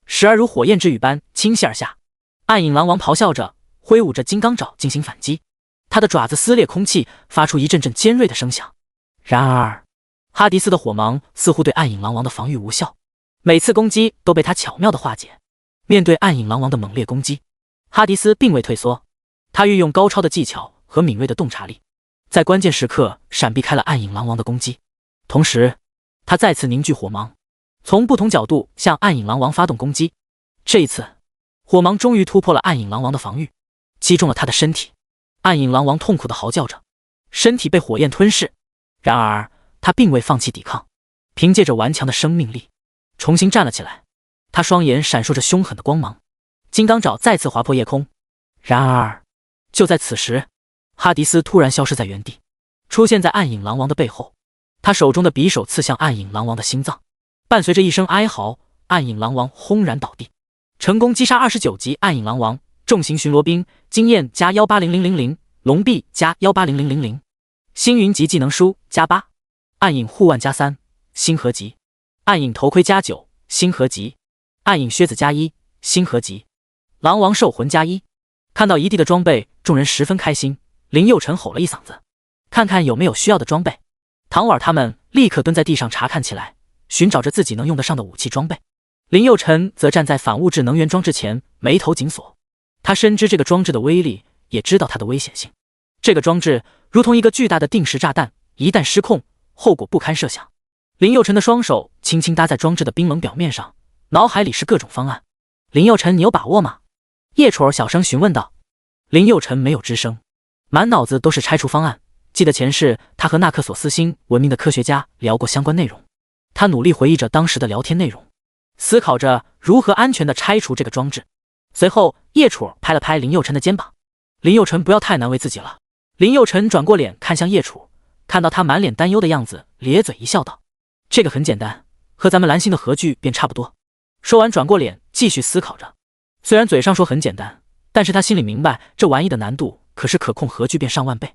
时而如火焰之雨般倾泻而下。暗影狼王咆哮着，挥舞着金刚爪进行反击，他的爪子撕裂空气，发出一阵阵尖锐的声响。然而哈迪斯的火芒似乎对暗影狼王的防御无效，每次攻击都被他巧妙地化解。面对暗影狼王的猛烈攻击，哈迪斯并未退缩，他运用高超的技巧和敏锐的洞察力，在关键时刻闪避开了暗影狼王的攻击。同时他再次凝聚火芒，从不同角度向暗影狼王发动攻击。这一次火芒终于突破了暗影狼王的防御，击中了他的身体。暗影狼王痛苦地嚎叫着，身体被火焰吞噬。然而他并未放弃抵抗，凭借着顽强的生命力重新站了起来。他双眼闪烁着凶狠的光芒，金刚爪再次划破夜空。然而就在此时，哈迪斯突然消失在原地，出现在暗影狼王的背后。他手中的匕首刺向暗影狼王的心脏，伴随着一声哀嚎，暗影狼王轰然倒地。成功击杀29级暗影狼王，重型巡逻兵，经验加1800000，龙臂加1800000，星云级技能书加8，暗影护腕加3，星河级，暗影头盔加9，星河级，暗影靴子加1，星河级，狼王兽魂加1。看到一地的装备，众人十分开心。林佑晨吼了一嗓子，看看有没有需要的装备。唐婉他们立刻蹲在地上查看起来，寻找着自己能用得上的武器装备。林佑晨则站在反物质能源装置前，眉头紧锁。他深知这个装置的威力，也知道它的危险性。这个装置如同一个巨大的定时炸弹，一旦失控，后果不堪设想。林佑晨的双手轻轻搭在装置的冰冷表面上，脑海里是各种方案。林佑晨，你有把握吗？叶楚儿小声询问道。林佑晨没有吱声，满脑子都是拆除方案。记得前世他和纳克索斯星文明的科学家聊过相关内容，他努力回忆着当时的聊天内容，思考着如何安全地拆除这个装置。随后叶楚拍了拍林佑晨的肩膀，林佑晨不要太难为自己了。林佑晨转过脸看向叶楚，看到他满脸担忧的样子，咧嘴一笑道，这个很简单，和咱们蓝星的核聚变差不多。说完转过脸继续思考着，虽然嘴上说很简单，但是他心里明白这玩意的难度可是可控核聚变上万倍。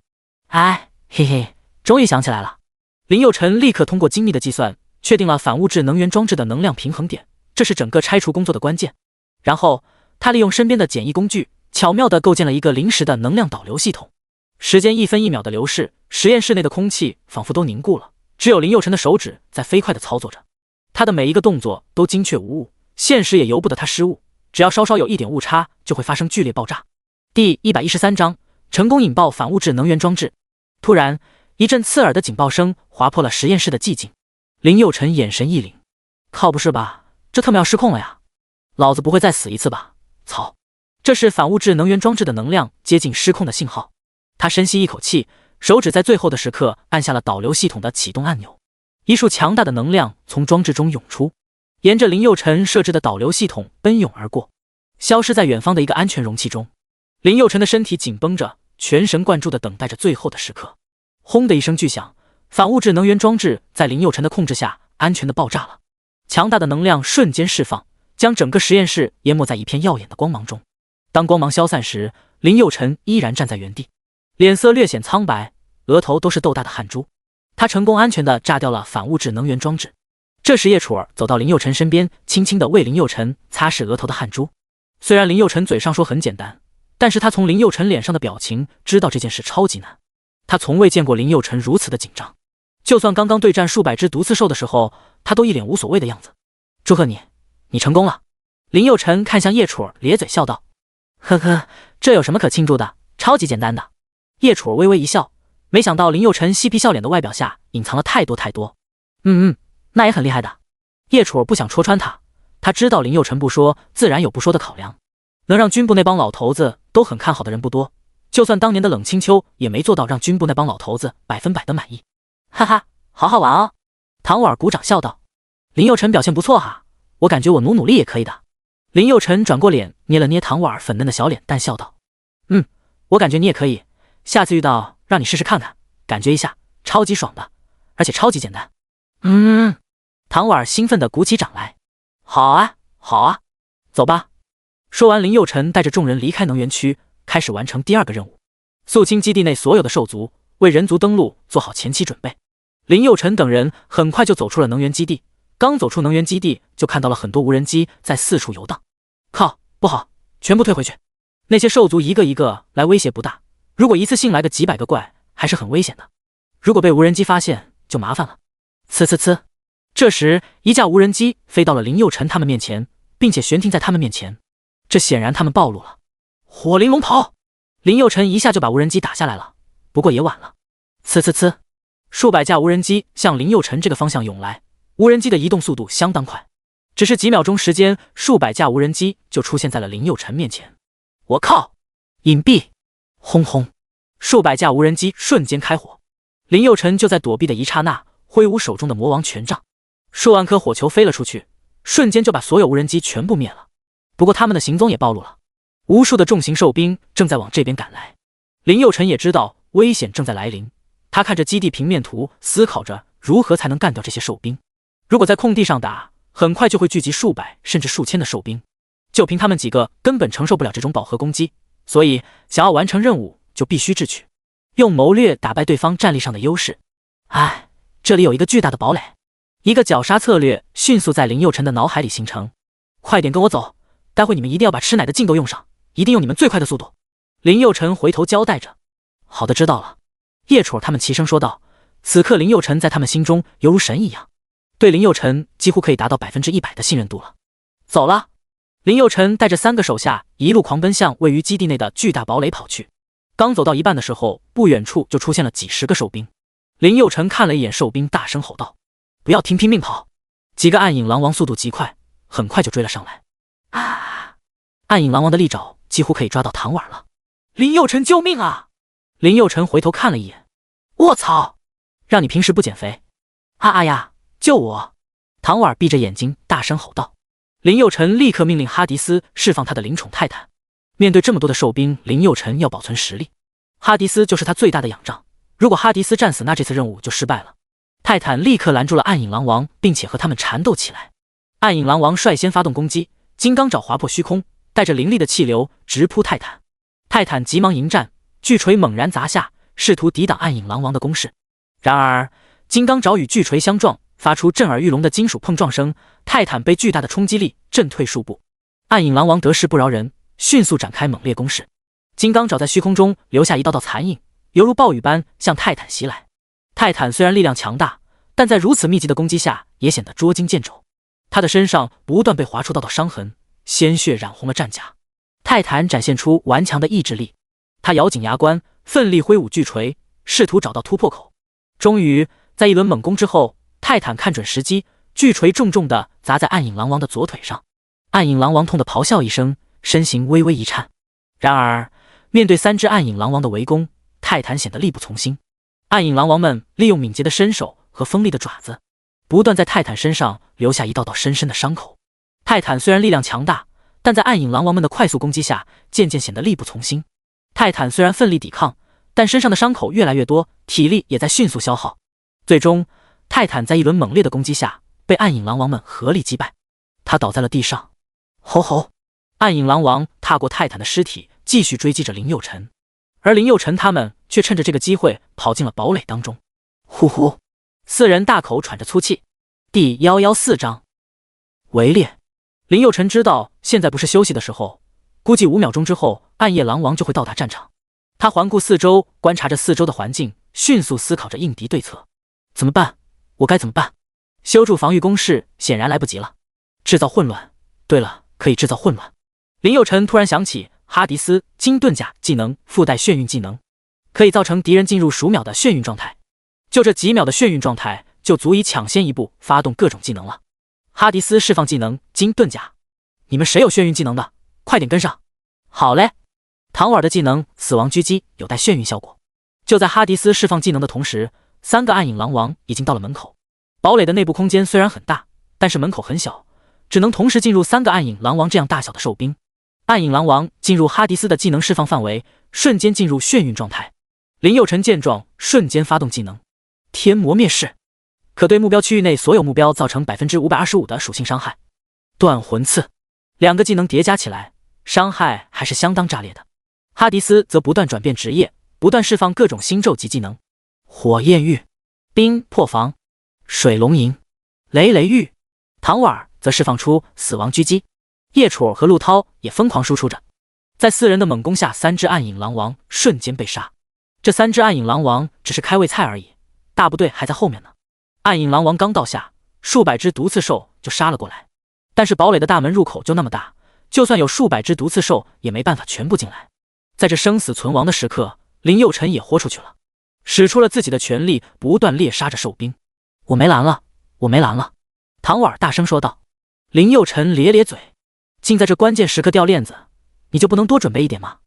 哎，嘿嘿，终于想起来了。林佑晨立刻通过精密的计算确定了反物质能源装置的能量平衡点，这是整个拆除工作的关键。然后他利用身边的简易工具，巧妙地构建了一个临时的能量导流系统。时间一分一秒的流逝，实验室内的空气仿佛都凝固了，只有林佑晨的手指在飞快地操作着。他的每一个动作都精确无误，现实也由不得他失误，只要稍稍有一点误差，就会发生剧烈爆炸。第113章，成功引爆反物质能源装置。突然一阵刺耳的警报声划破了实验室的寂静。林佑晨眼神一凛，靠不是吧，这特么要失控了呀，老子不会再死一次吧，操，这是反物质能源装置的能量接近失控的信号。他深吸一口气，手指在最后的时刻按下了导流系统的启动按钮，一束强大的能量从装置中涌出，沿着林佑晨设置的导流系统奔涌而过，消失在远方的一个安全容器中。林佑晨的身体紧绷着，全神贯注地等待着最后的时刻。轰的一声巨响，反物质能源装置在林佑晨的控制下安全地爆炸了。强大的能量瞬间释放，将整个实验室淹没在一片耀眼的光芒中。当光芒消散时，林佑晨依然站在原地，脸色略显苍白，额头都是豆大的汗珠。他成功安全地炸掉了反物质能源装置。这时叶楚儿走到林佑晨身边，轻轻地为林佑晨擦拭额头的汗珠。虽然林佑晨嘴上说很简单，但是他从林佑晨脸上的表情知道这件事超级难。他从未见过林佑晨如此的紧张，就算刚刚对战数百只毒刺兽的时候，他都一脸无所谓的样子。祝贺你，你成功了。林佑晨看向叶楚儿，咧嘴笑道，呵呵，这有什么可庆祝的，超级简单的。叶楚微微一笑，没想到林佑辰嬉皮笑脸的外表下隐藏了太多。那也很厉害的。叶楚不想戳穿他，他知道林佑辰不说，自然有不说的考量。能让军部那帮老头子都很看好的人不多，就算当年的冷清秋也没做到让军部那帮老头子100%的满意。哈哈，好好玩哦！唐婉鼓掌笑道：“林佑辰表现不错哈，我感觉我努力也可以的。”林佑辰转过脸捏了捏唐婉粉嫩的小脸蛋，笑道：“我感觉你也可以，下次遇到让你试试看看，感觉一下，超级爽的，而且超级简单。”唐婉兴奋地鼓起掌来：“好啊，走吧。”说完，林佑辰带着众人离开能源区，开始完成第2个任务，肃清基地内所有的兽族，为人族登陆做好前期准备。林佑辰等人很快就走出了能源基地，刚走出能源基地，就看到了很多无人机在四处游荡。靠，不好，全部退回去！那些兽族一个一个来，威胁不大，如果一次性来个几百个怪，还是很危险的。如果被无人机发现，就麻烦了。呲！这时，一架无人机飞到了林佑辰他们面前，并且悬停在他们面前。这显然他们暴露了。火灵龙跑！林佑辰一下就把无人机打下来了，不过也晚了。呲！数百架无人机向林佑辰这个方向涌来，无人机的移动速度相当快，只是几秒钟时间，数百架无人机就出现在了林佑辰面前。我靠！隐蔽！轰轰！数百架无人机瞬间开火，林佑辰就在躲避的一刹那，挥舞手中的魔王权杖，数万颗火球飞了出去，瞬间就把所有无人机全部灭了。不过他们的行踪也暴露了，无数的重型兽兵正在往这边赶来。林佑辰也知道危险正在来临，他看着基地平面图，思考着如何才能干掉这些兽兵。如果在空地上打，很快就会聚集数百甚至数千的兽兵，就凭他们几个根本承受不了这种饱和攻击，所以想要完成任务就必须智取，用谋略打败对方战力上的优势。这里有一个巨大的堡垒，一个绞杀策略迅速在林佑辰的脑海里形成。快点跟我走，待会你们一定要把吃奶的劲都用上，一定用你们最快的速度。林佑辰回头交代着。好的，知道了。叶楚他们齐声说道。此刻林佑辰在他们心中犹如神一样，对林佑辰几乎可以达到100%的信任度了。走了。林佑辰带着3个手下一路狂奔向位于基地内的巨大堡垒跑去。刚走到一半的时候，不远处就出现了几十个兽兵。林佑辰看了一眼兽兵，大声吼道：“不要停，拼命跑！”几个暗影狼王速度极快，很快就追了上来。暗影狼王的利爪几乎可以抓到唐婉了。林佑辰，救命啊！林佑辰回头看了一眼，卧槽，让你平时不减肥？呀，救我！唐婉闭着眼睛大声吼道。林佑辰立刻命令哈迪斯释放他的灵宠泰坦。面对这么多的兽兵，林佑辰要保存实力，哈迪斯就是他最大的仰仗。如果哈迪斯战死，那这次任务就失败了。泰坦立刻拦住了暗影狼王，并且和他们缠斗起来。暗影狼王率先发动攻击，金刚爪划破虚空，带着凌厉的气流直扑泰坦。泰坦急忙迎战，巨锤猛然砸下，试图抵挡暗影狼王的攻势。然而金刚爪与巨锤相撞，发出震耳欲聋的金属碰撞声，泰坦被巨大的冲击力震退数步。暗影狼王得势不饶人，迅速展开猛烈攻势。金刚爪在虚空中留下一道道残影，犹如暴雨般向泰坦袭来。泰坦虽然力量强大，但在如此密集的攻击下也显得捉襟见肘。他的身上不断被划出道道伤痕，鲜血染红了战甲。泰坦展现出顽强的意志力，他咬紧牙关，奋力挥舞巨锤，试图找到突破口。终于在一轮猛攻之后，泰坦看准时机，巨锤重重地砸在暗影狼王的左腿上。暗影狼王痛得咆哮一声，身形微微一颤。然而面对3只暗影狼王的围攻，泰坦显得力不从心。暗影狼王们利用敏捷的身手和锋利的爪子，不断在泰坦身上留下一道道深深的伤口。泰坦虽然力量强大，但在暗影狼王们的快速攻击下，渐渐显得力不从心。泰坦虽然奋力抵抗，但身上的伤口越来越多，体力也在迅速消耗。最终泰坦在一轮猛烈的攻击下，被暗影狼王们合力击败。他倒在了地上。吼吼！暗影狼王踏过泰坦的尸体，继续追击着林佑辰，而林佑辰他们却趁着这个机会跑进了堡垒当中。呼呼，4人大口喘着粗气。第114章围猎。林佑辰知道现在不是休息的时候，估计5秒钟之后，暗夜狼王就会到达战场。他环顾四周，观察着四周的环境，迅速思考着应敌对策。怎么办？我该怎么办？修筑防御工事显然来不及了。制造混乱。对了，可以制造混乱。林佑辰突然想起哈迪斯金盾甲技能附带眩晕技能，可以造成敌人进入数秒的眩晕状态。就这几秒的眩晕状态，就足以抢先一步发动各种技能了。哈迪斯释放技能金盾甲，你们谁有眩晕技能的，快点跟上。好嘞。唐婉的技能死亡狙击有带眩晕效果。就在哈迪斯释放技能的同时，3个暗影狼王已经到了门口。堡垒的内部空间虽然很大，但是门口很小，只能同时进入3个暗影狼王这样大小的兽兵。暗影狼王进入哈迪斯的技能释放范围，瞬间进入眩晕状态。林佑辰见状，瞬间发动技能天魔灭世，可对目标区域内所有目标造成 525% 的属性伤害。断魂刺，2个技能叠加起来，伤害还是相当炸裂的。哈迪斯则不断转变职业，不断释放各种新咒及技能：火焰玉、冰破防、水龙吟、雷雷玉。唐婉则释放出死亡狙击，叶楚和陆涛也疯狂输出着。在4人的猛攻下，3只暗影狼王瞬间被杀。这3只暗影狼王只是开胃菜而已，大部队还在后面呢。暗影狼王刚到下，数百只毒刺兽就杀了过来。但是堡垒的大门入口就那么大，就算有数百只毒刺兽也没办法全部进来。在这生死存亡的时刻，林佑辰也豁出去了，使出了自己的全力，不断猎杀着兽兵。我没蓝了，我没蓝了。唐婉大声说道。林佑辰咧咧嘴，竟在这关键时刻掉链子，你就不能多准备一点吗？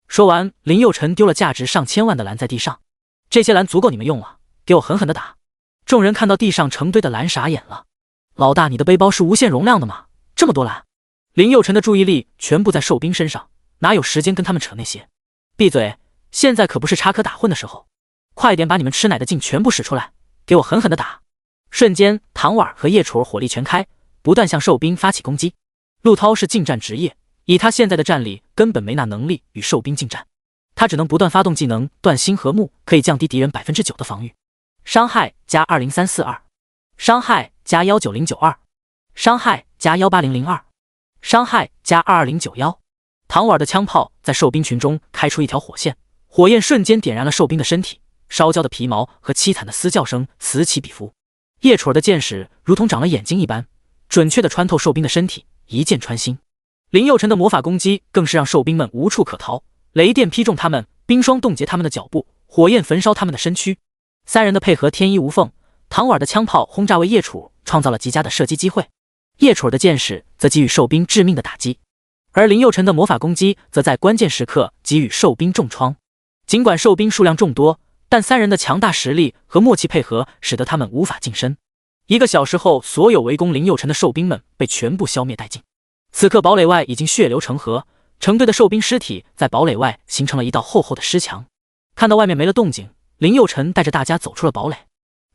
说完，林佑辰丢了价值上千万的蓝在地上。这些蓝足够你们用了，给我狠狠的打。众人看到地上成堆的蓝傻眼了。老大，你的背包是无限容量的吗？这么多蓝？林佑辰的注意力全部在兽兵身上，哪有时间跟他们扯那些？闭嘴，现在可不是插科打诨的时候，快点把你们吃奶的劲全部使出来，给我狠狠的打。瞬间，唐婉和叶楚火力全开，不断向兽兵发起攻击。陆涛是近战职业，以他现在的战力根本没那能力与兽兵近战，他只能不断发动技能断心和睦，可以降低敌人 9% 的防御。伤害加20342，伤害加19092，伤害加18002，伤害加22091。唐婉的枪炮在兽兵群中开出一条火线，火焰瞬间点燃了兽兵的身体，烧焦的皮毛和凄惨的嘶叫声此起彼伏。叶楚儿的箭矢如同长了眼睛一般，准确地穿透兽兵的身体，一箭穿心。林佑辰的魔法攻击更是让兽兵们无处可逃，雷电劈中他们，冰霜冻结他们的脚步，火焰焚烧他们的身躯。3人的配合天衣无缝，唐婉的枪炮轰炸为叶楚创造了极佳的射击机会，叶楚的箭矢则给予兽兵致命的打击，而林佑辰的魔法攻击则在关键时刻给予兽兵重创。尽管兽兵数量众多，但3人的强大实力和默契配合使得他们无法近身。1个小时后，所有围攻林佑辰的兽兵们被全部消灭殆尽。此刻堡垒外已经血流成河，成堆的兽兵尸体在堡垒外形成了一道厚厚的尸墙。看到外面没了动静，林佑辰带着大家走出了堡垒。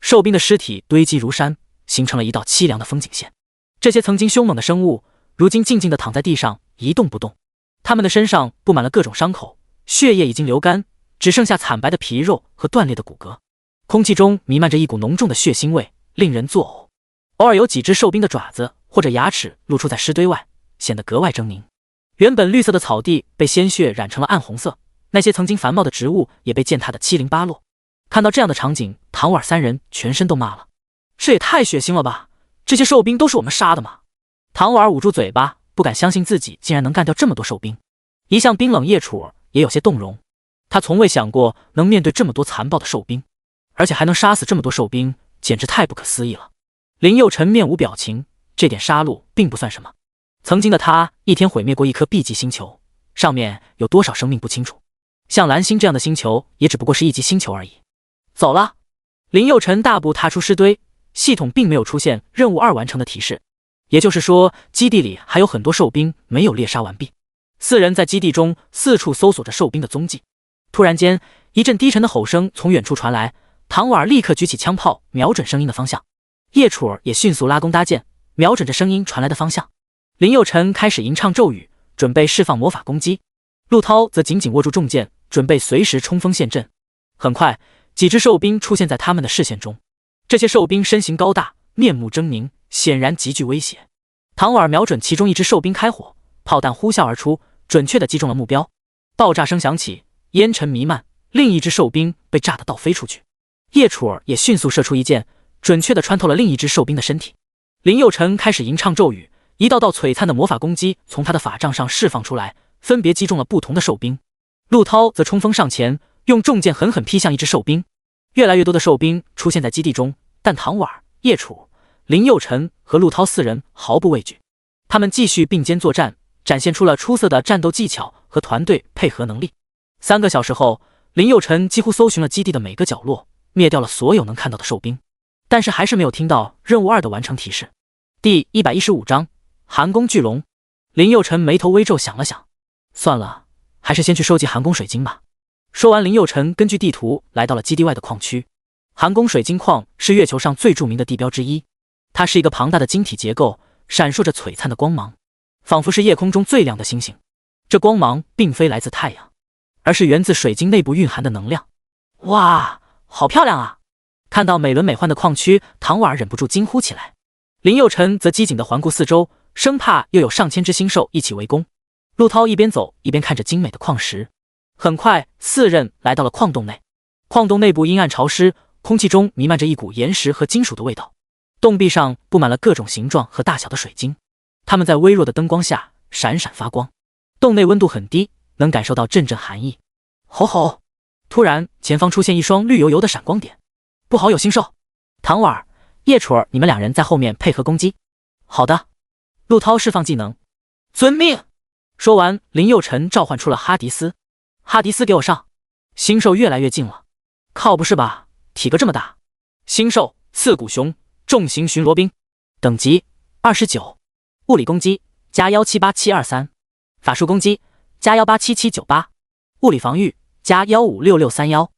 兽兵的尸体堆积如山，形成了一道凄凉的风景线。这些曾经凶猛的生物如今静静地躺在地上一动不动，他们的身上布满了各种伤口，血液已经流干，只剩下惨白的皮肉和断裂的骨骼。空气中弥漫着一股浓重的血腥味，令人作呕。偶尔有几只兽兵的爪子或者牙齿露出在尸堆外，显得格外狰狞。原本绿色的草地被鲜血染成了暗红色，那些曾经繁茂的植物也被践踏得七零八落。看到这样的场景，唐婉3人全身都麻了。这也太血腥了吧，这些兽兵都是我们杀的吗？唐婉捂住嘴巴，不敢相信自己竟然能干掉这么多兽兵。一向冰冷叶楚也有些动容，他从未想过能面对这么多残暴的兽兵，而且还能杀死这么多兽兵，简直太不可思议了。林佑辰面无表情，这点杀戮并不算什么。曾经的他一天毁灭过1颗 B 级星球，上面有多少生命不清楚，像蓝星这样的星球也只不过是1级星球而已。走了。林佑辰大步踏出尸堆，系统并没有出现任务2完成的提示，也就是说基地里还有很多兽兵没有猎杀完毕。4人在基地中四处搜索着兽兵的踪迹。突然间，一阵低沉的吼声从远处传来，唐婉立刻举起枪炮瞄准声音的方向，叶楚也迅速拉弓搭箭，瞄准着声音传来的方向。林佑辰开始吟唱咒语，准备释放魔法攻击，陆涛则紧紧握住重剑，准备随时冲锋陷阵。很快，几只兽兵出现在他们的视线中，这些兽兵身形高大，面目狰狞，显然极具威胁。唐婉瞄准其中一只兽兵开火，炮弹呼啸而出，准确地击中了目标。爆炸声响起，烟尘弥漫，另一只兽兵被炸得倒飞出去。叶楚也迅速射出一箭，准确地穿透了另一只兽兵的身体。林佑辰开始吟唱咒语，一道道璀璨的魔法攻击从他的法杖上释放出来，分别击中了不同的兽兵。陆涛则冲锋上前，用重剑狠狠劈向一只兽兵。越来越多的兽兵出现在基地中，但唐婉、叶楚、林佑辰和陆涛4人毫不畏惧，他们继续并肩作战，展现出了出色的战斗技巧和团队配合能力。3个小时后，林佑辰几乎搜寻了基地的每个角落，灭掉了所有能看到的兽兵，但是还是没有听到任务2的完成提示。第115章寒宫巨龙。林佑辰眉头微皱，想了想，算了，还是先去收集寒宫水晶吧。说完，林佑辰根据地图来到了基地外的矿区。寒宫水晶矿是月球上最著名的地标之一，它是一个庞大的晶体结构，闪烁着璀璨的光芒，仿佛是夜空中最亮的星星。这光芒并非来自太阳，而是源自水晶内部蕴含的能量。哇，好漂亮啊！看到美轮美奂的矿区，唐婉忍不住惊呼起来。林佑辰则机警地环顾四周，生怕又有上千只星兽一起围攻。陆涛一边走一边看着精美的矿石。很快，4人来到了矿洞内。矿洞内部阴暗潮湿，空气中弥漫着一股岩石和金属的味道。洞壁上布满了各种形状和大小的水晶，它们在微弱的灯光下闪闪发光。洞内温度很低，能感受到阵阵寒意。吼吼！突然，前方出现一双绿油油的闪光点，不好，有星兽！唐婉、叶楚儿，你们2人在后面配合攻击。好的。陆涛释放技能，遵命。说完，林佑辰召唤出了哈迪斯。哈迪斯，给我上！星兽越来越近了，靠，不是吧？体格这么大！星兽刺骨熊重型巡逻兵，等级29，物理攻击加1787723，法术攻击加1877798，物理防御加1566311，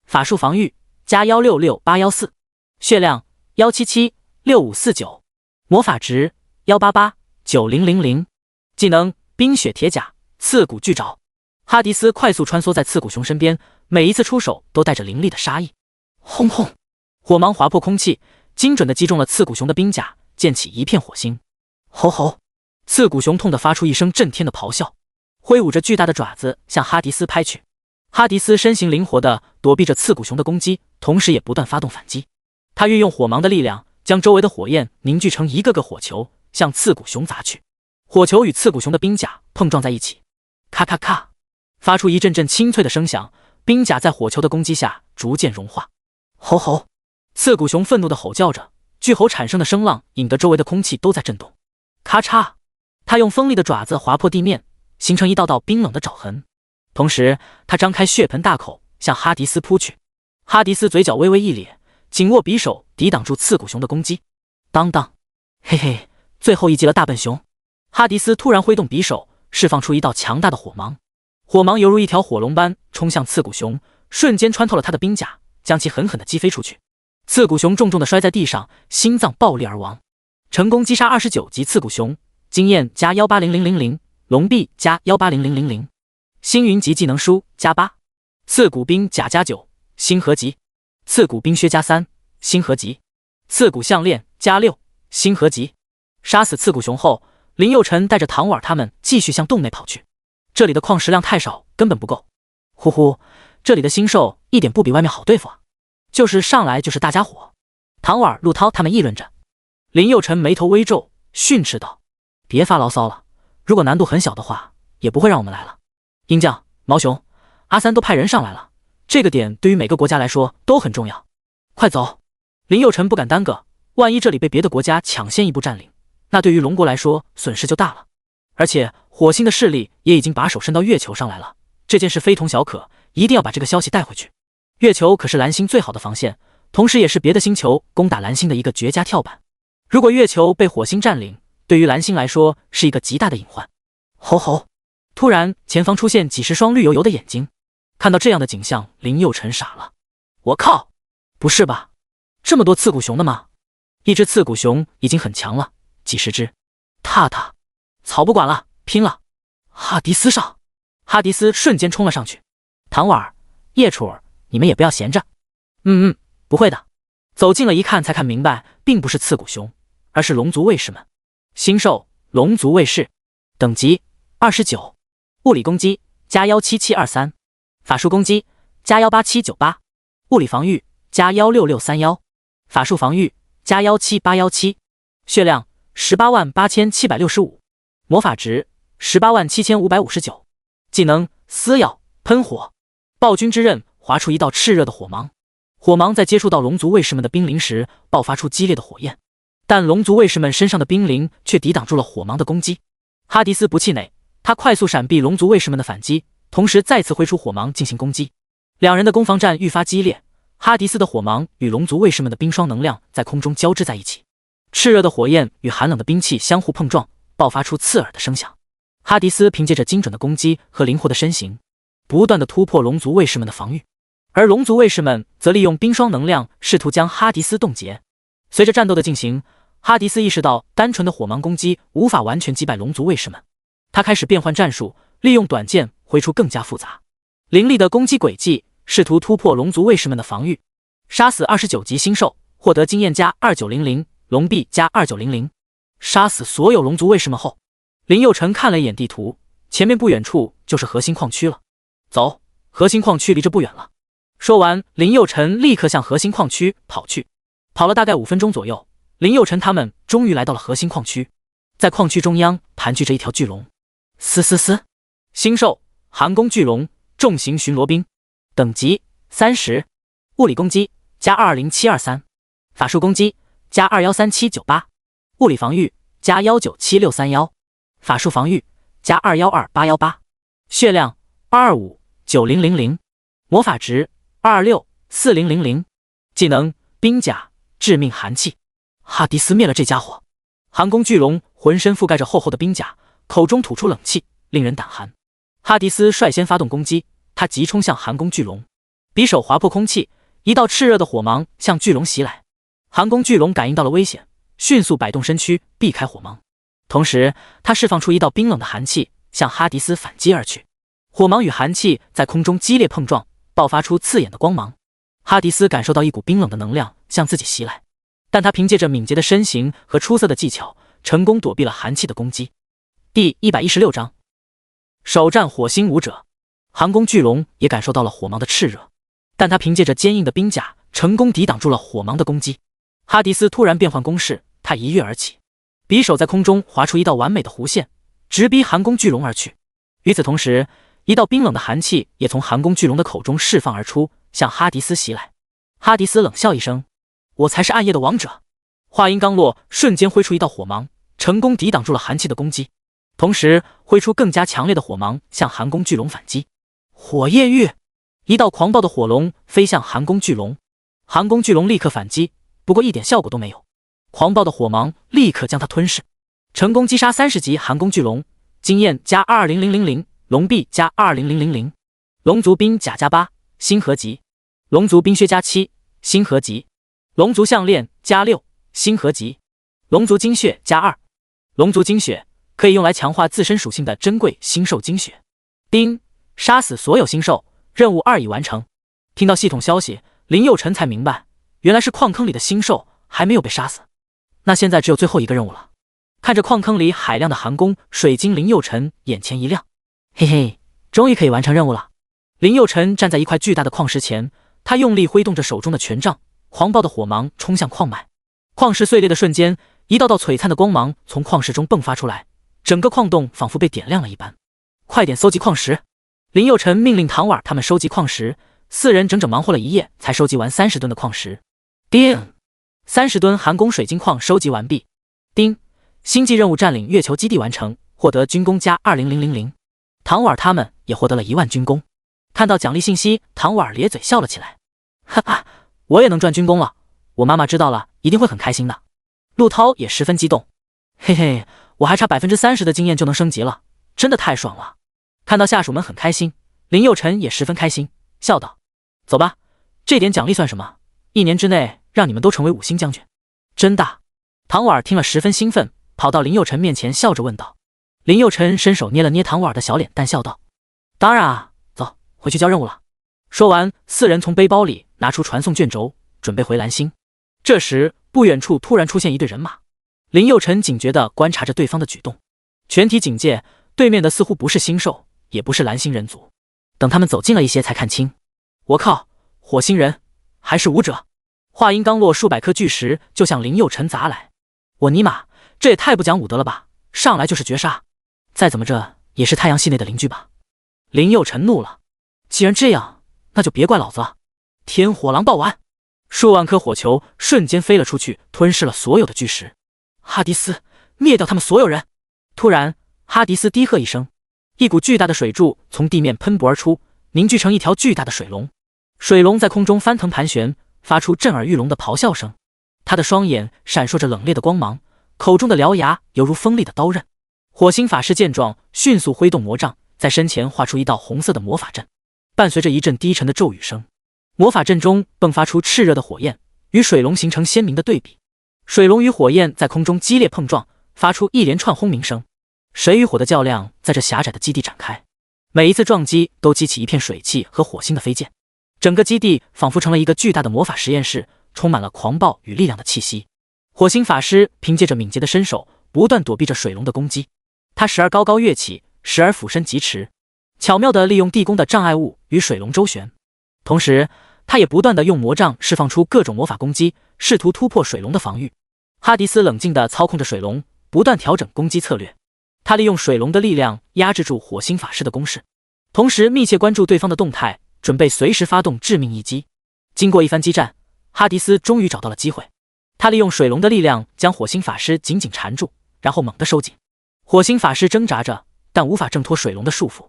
法术防御加166814，血量1776549，魔法值1889000，技能冰雪铁甲刺骨巨爪。哈迪斯快速穿梭在刺骨熊身边，每一次出手都带着凌厉的杀意。轰轰！火芒划破空气，精准地击中了刺骨熊的兵甲，溅起一片火星。吼吼！刺骨熊痛得发出一声震天的咆哮，挥舞着巨大的爪子向哈迪斯拍去。哈迪斯身形灵活地躲避着刺骨熊的攻击，同时也不断发动反击。他运用火芒的力量，将周围的火焰凝聚成一个个火球，向刺骨熊砸去。火球与刺骨熊的兵甲碰撞在一起，咔咔咔，发出一阵阵清脆的声响，兵甲在火球的攻击下逐渐融化。吼吼！刺骨熊愤怒地吼叫着，巨吼产生的声浪引得周围的空气都在震动。咔嚓！他用锋利的爪子划破地面，形成一道道冰冷的爪痕。同时，他张开血盆大口向哈迪斯扑去。哈迪斯嘴角微微一咧，紧握匕首抵挡住刺骨熊的攻击。当当！嘿嘿，最后一击了，大笨熊！哈迪斯突然挥动匕首，释放出一道强大的火芒。火芒犹如一条火龙般冲向刺骨熊，瞬间穿透了他的兵甲，将其狠狠地击飞出去。刺骨熊重重地摔在地上，心脏爆裂而亡。成功击杀29级刺骨熊，经验加1800000，龙臂加1800000，星云级技能书加8，刺骨兵甲加9，星河级，刺骨冰靴加3，星河级，刺骨项链加6，星河级。杀死刺骨熊后，林佑辰带着唐婉他们继续向洞内跑去。这里的矿石量太少，根本不够。呼呼，这里的星兽一点不比外面好对付啊！就是上来就是大家伙。唐婉、陆涛他们议论着。林佑辰眉头微皱，训斥道：“别发牢骚了，如果难度很小的话，也不会让我们来了。鹰将、毛熊、阿三都派人上来了，这个点对于每个国家来说都很重要。快走！”林佑辰不敢耽搁，万一这里被别的国家抢先一步占领，那对于龙国来说损失就大了。而且火星的势力也已经把手伸到月球上来了，这件事非同小可，一定要把这个消息带回去。月球可是蓝星最好的防线，同时也是别的星球攻打蓝星的一个绝佳跳板。如果月球被火星占领，对于蓝星来说是一个极大的隐患。吼吼！突然，前方出现几十双绿油油的眼睛。看到这样的景象，林佑辰傻了。我靠！不是吧？这么多刺骨熊的吗？一只刺骨熊已经很强了，几十只。踏踏！草不管了，拼了！哈迪斯上！哈迪斯瞬间冲了上去。唐婉、叶楚儿，你们也不要闲着。不会的。走近了一看，才看明白，并不是刺骨熊，而是龙族卫士们。星兽龙族卫士，等级29，物理攻击加17723，法术攻击加18798，物理防御加16631，法术防御加17817，血量188765，魔法值187559，技能撕咬喷火，暴君之刃划出一道炽热的火芒。火芒在接触到龙族卫士们的冰凌时，爆发出激烈的火焰，但龙族卫士们身上的冰凌却抵挡住了火芒的攻击。哈迪斯不气馁，他快速闪避龙族卫士们的反击，同时再次挥出火芒进行攻击。两人的攻防战愈发激烈，哈迪斯的火芒与龙族卫士们的冰霜能量在空中交织在一起，炽热的火焰与寒冷的兵器相互碰撞，爆发出刺耳的声响。哈迪斯凭借着精准的攻击和灵活的身形，不断地突破龙族卫士们的防御，而龙族卫士们则利用冰霜能量试图将哈迪斯冻结。随着战斗的进行，哈迪斯意识到单纯的火芒攻击无法完全击败龙族卫士们，他开始变换战术，利用短剑挥出更加复杂凌厉的攻击轨迹，试图突破龙族卫士们的防御。杀死29级星兽，获得经验加2900，龙币加2900。杀死所有龙族卫士们后，林佑成看了一眼地图，前面不远处就是核心矿区了。走，核心矿区离这不远了。说完，林佑成立刻向核心矿区跑去。跑了大概5分钟左右，林佑成他们终于来到了核心矿区。在矿区中央盘踞着一条巨龙，星兽寒宫巨龙，重型巡逻兵，等级30，物理攻击加20723，法术攻击加213798，物理防御加197631，法术防御加212818，血量2259000，魔法值2264000，技能冰甲致命寒气。哈迪斯灭了这家伙。寒宫巨龙浑身覆盖着厚厚的冰甲，口中吐出冷气，令人胆寒。哈迪斯率先发动攻击，他急冲向寒宫巨龙，匕首划破空气，一道炽热的火芒向巨龙袭来。寒宫巨龙感应到了危险，迅速摆动身躯避开火芒，同时他释放出一道冰冷的寒气，向哈迪斯反击而去。火芒与寒气在空中激烈碰撞，爆发出刺眼的光芒。哈迪斯感受到一股冰冷的能量向自己袭来，但他凭借着敏捷的身形和出色的技巧，成功躲避了寒气的攻击。第116章，首战火星武者。寒宫巨龙也感受到了火芒的炽热，但他凭借着坚硬的冰甲，成功抵挡住了火芒的攻击。哈迪斯突然变换攻势，他一跃而起，匕首在空中划出一道完美的弧线，直逼寒宫巨龙而去。与此同时，一道冰冷的寒气也从寒宫巨龙的口中释放而出，向哈迪斯袭来。哈迪斯冷笑一声，我才是暗夜的王者。话音刚落，瞬间挥出一道火芒，成功抵挡住了寒气的攻击，同时挥出更加强烈的火芒向寒宫巨龙反击。火焰玉，一道狂暴的火龙飞向寒宫巨龙，寒宫巨龙立刻反击，不过一点效果都没有，狂暴的火芒立刻将它吞噬，成功击杀30级寒宫巨龙，经验加22000，龙币加20000，龙族兵甲加8，星河级，龙族冰靴加7，星河级，龙族项链加6，星河级，龙族精血加2，龙族精血可以用来强化自身属性的珍贵星兽精血。丁，杀死所有星兽，任务2已完成。听到系统消息，林佑成才明白，原来是矿坑里的星兽还没有被杀死，那现在只有最后一个任务了。看着矿坑里海量的寒宫水晶，林佑成眼前一亮，嘿嘿，终于可以完成任务了。林佑成站在一块巨大的矿石前，他用力挥动着手中的权杖，狂暴的火芒冲向矿脉。矿石碎裂的瞬间，一道道璀璨的光芒从矿石中迸发出来，整个矿洞仿佛被点亮了一般。快点搜集矿石！林佑成命令唐婉他们收集矿石，4人整整忙活了一夜才收集完30吨的矿石。丁，30吨寒宫水晶矿收集完毕。丁，星际任务占领月球基地完成，获得军功加20000。唐婉他们也获得了1万军功。看到奖励信息，唐婉咧嘴笑了起来，哈哈，我也能赚军功了，我妈妈知道了一定会很开心的。陆涛也十分激动，嘿嘿，我还差30%的经验就能升级了，真的太爽了。看到下属们很开心，林佑成也十分开心，笑道，走吧，这点奖励算什么？1年之内让你们都成为5星将军。真的？唐婉听了十分兴奋，跑到林佑成面前笑着问道。林佑成伸手捏了捏唐婉的小脸蛋，笑道，当然啊，走，回去交任务了。说完，4人从背包里拿出传送卷轴，准备回蓝星。这时不远处突然出现一队人马，林佑成警觉地观察着对方的举动，全体警戒，对面的似乎不是星兽，也不是蓝星人族。等他们走近了一些才看清，我靠，火星人还是武者。话音刚落，数百颗巨石就向林佑成砸来。我尼玛，这也太不讲武德了吧，上来就是绝杀，再怎么着也是太阳系内的邻居吧。林佑成怒了，既然这样，那就别怪老子了。天火狼爆丸，数万颗火球瞬间飞了出去，吞噬了所有的巨石。哈迪斯，灭掉他们所有人！突然，哈迪斯低喝一声，一股巨大的水柱从地面喷薄而出，凝聚成一条巨大的水龙。水龙在空中翻腾盘旋，发出震耳欲聋的咆哮声。他的双眼闪烁着冷冽的光芒，口中的獠牙犹如锋利的刀刃。火星法师见状，迅速挥动魔杖，在身前画出一道红色的魔法阵，伴随着一阵低沉的咒语声，魔法阵中迸发出炽热的火焰，与水龙形成鲜明的对比。水龙与火焰在空中激烈碰撞，发出一连串轰鸣声。水与火的较量在这狭窄的基地展开，每一次撞击都激起一片水汽和火星的飞溅，整个基地仿佛成了一个巨大的魔法实验室，充满了狂暴与力量的气息。火星法师凭借着敏捷的身手，不断躲避着水龙的攻击。他时而高高跃起，时而俯身疾驰，巧妙地利用地宫的障碍物与水龙周旋。同时，他也不断地用魔杖释放出各种魔法攻击，试图突破水龙的防御。哈迪斯冷静地操控着水龙，不断调整攻击策略。他利用水龙的力量压制住火星法师的攻势，同时密切关注对方的动态，准备随时发动致命一击。经过一番激战，哈迪斯终于找到了机会。他利用水龙的力量将火星法师紧紧缠住，然后猛地收紧。火星法师挣扎着，但无法挣脱水龙的束缚。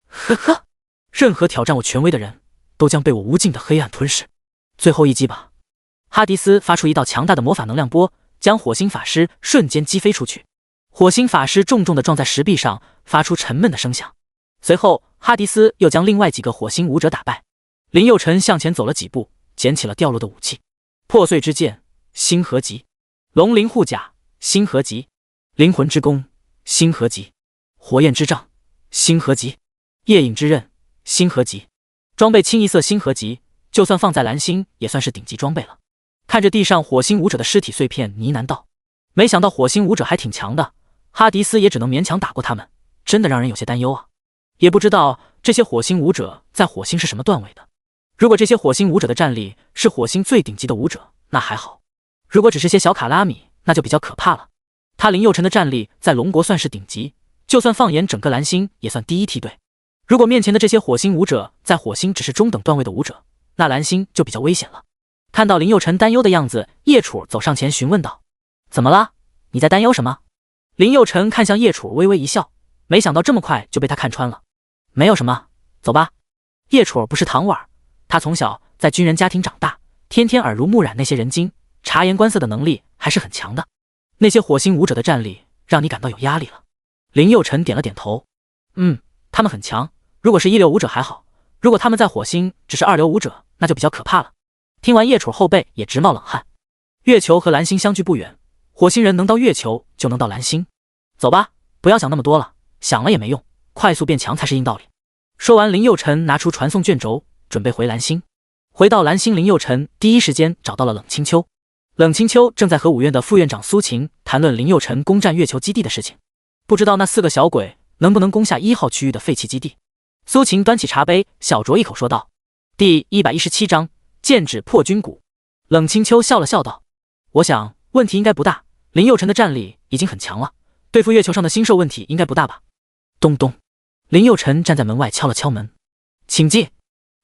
呵呵，任何挑战我权威的人都将被我无尽的黑暗吞噬。最后一击吧！哈迪斯发出一道强大的魔法能量波，将火星法师瞬间击飞出去。火星法师重重地撞在石壁上，发出沉闷的声响。随后，哈迪斯又将另外几个火星武者打败。林佑辰向前走了几步，捡起了掉落的武器：破碎之剑，星河级；龙鳞护甲，星河级；灵魂之弓，星河级；火焰之杖，星河级；夜影之刃，星河级。装备清一色星河级，就算放在蓝星也算是顶级装备了。看着地上火星武者的尸体碎片，呢喃道：没想到火星武者还挺强的，哈迪斯也只能勉强打过他们，真的让人有些担忧啊。也不知道这些火星武者在火星是什么段位的。如果这些火星武者的战力是火星最顶级的武者，那还好；如果只是些小卡拉米，那就比较可怕了。他林佑辰的战力在龙国算是顶级，就算放眼整个蓝星也算第一梯队。如果面前的这些火星武者在火星只是中等段位的武者，那蓝星就比较危险了。看到林佑辰担忧的样子，叶楚走上前询问道：怎么了？你在担忧什么？林佑辰看向叶楚，微微一笑，没想到这么快就被他看穿了。没有什么，走吧。叶楚不是糖碗，他从小在军人家庭长大，天天耳濡目染那些人精，察言观色的能力还是很强的。那些火星武者的战力让你感到有压力了？林佑辰点了点头。他们很强，如果是一流武者还好，如果他们在火星只是二流武者，那就比较可怕了。听完叶楚后背也直冒冷汗。月球和蓝星相距不远，火星人能到月球就能到蓝星。走吧，不要想那么多了，想了也没用，快速变强才是硬道理。说完，林佑辰拿出传送卷轴，准备回蓝星。回到蓝星，林佑辰第一时间找到了冷清秋。冷清秋正在和五院的副院长苏晴谈论林佑辰攻占月球基地的事情，不知道那4个小鬼能不能攻下1号区域的废弃基地。苏晴端起茶杯，小酌一口说道：第117章剑指破军谷。冷清秋笑了笑道：我想问题应该不大，林佑辰的战力已经很强了，对付月球上的星兽问题应该不大吧。咚咚，林佑辰站在门外敲了敲门。请进。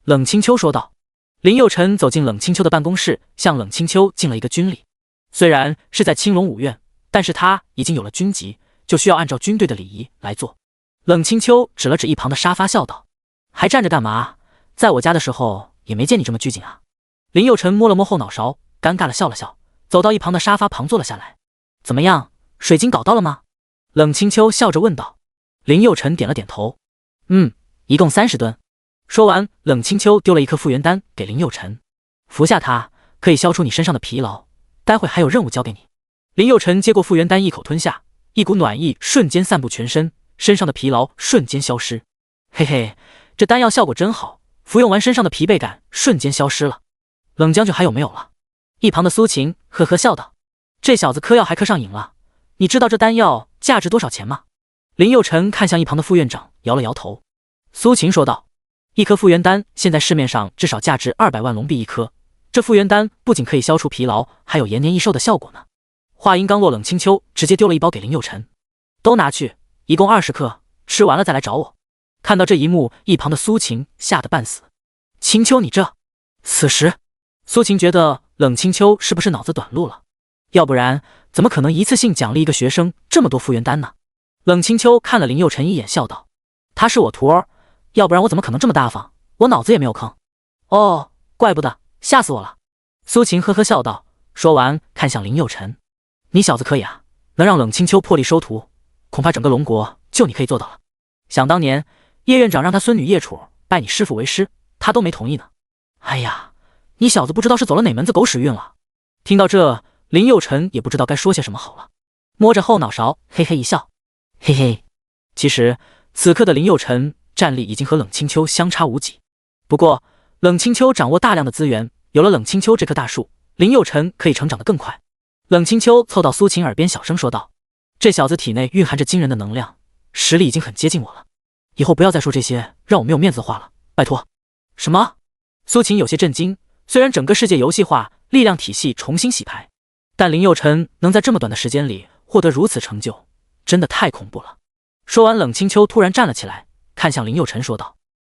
冷清秋说道。林佑辰走进冷清秋的办公室，向冷清秋敬了一个军礼。虽然是在青龙五院，但是他已经有了军籍，就需要按照军队的礼仪来做。冷清秋指了指一旁的沙发，笑道：还站着干嘛？在我家的时候也没见你这么拘谨啊。林佑辰摸了摸后脑勺，尴尬的笑了笑，走到一旁的沙发旁坐了下来。怎么样，水晶搞到了吗？冷清秋笑着问道。林佑辰点了点头。一共30吨。说完，冷清秋丢了一颗复原丹给林佑辰，服下它可以消除你身上的疲劳，待会还有任务交给你。林佑辰接过复原丹，一口吞下，一股暖意瞬间散布全身，身上的疲劳瞬间消失。嘿嘿，这丹药效果真好，服用完身上的疲惫感瞬间消失了。冷将军还有没有了？一旁的苏晴呵呵笑道：这小子嗑药还嗑上瘾了，你知道这丹药价值多少钱吗？林佑辰看向一旁的副院长，摇了摇头。苏晴说道：一颗复原丹现在市面上至少价值200万龙币一颗，这复原丹不仅可以消除疲劳，还有延年益寿的效果呢。话音刚落，冷清秋直接丢了一包给林佑辰，都拿去，一共20克，吃完了再来找我。看到这一幕，一旁的苏晴吓得半死。青丘，你这……此时，苏晴觉得冷清秋是不是脑子短路了？要不然怎么可能一次性奖励一个学生这么多复原丹呢？冷清秋看了林佑辰一眼，笑道：“他是我徒儿，要不然我怎么可能这么大方？我脑子也没有坑。”哦，怪不得，吓死我了。苏晴呵呵笑道，说完看向林佑辰：“你小子可以啊，能让冷清秋破例收徒，恐怕整个龙国就你可以做到了。想当年，叶院长让他孙女叶楚拜你师父为师，他都没同意呢。哎呀，你小子不知道是走了哪门子狗屎运了。”听到这，林佑辰也不知道该说些什么好了，摸着后脑勺嘿嘿一笑，嘿嘿。其实此刻的林佑辰战力已经和冷清秋相差无几，不过冷清秋掌握大量的资源，有了冷清秋这棵大树，林佑辰可以成长得更快。冷清秋凑到苏晴耳边小声说道：“这小子体内蕴含着惊人的能量，实力已经很接近我了，以后不要再说这些让我没有面子的话了，拜托。”什么？苏晴有些震惊，虽然整个世界游戏化，力量体系重新洗牌，但林佑辰能在这么短的时间里获得如此成就，真的太恐怖了。说完，冷清秋突然站了起来，看向林佑辰说道：“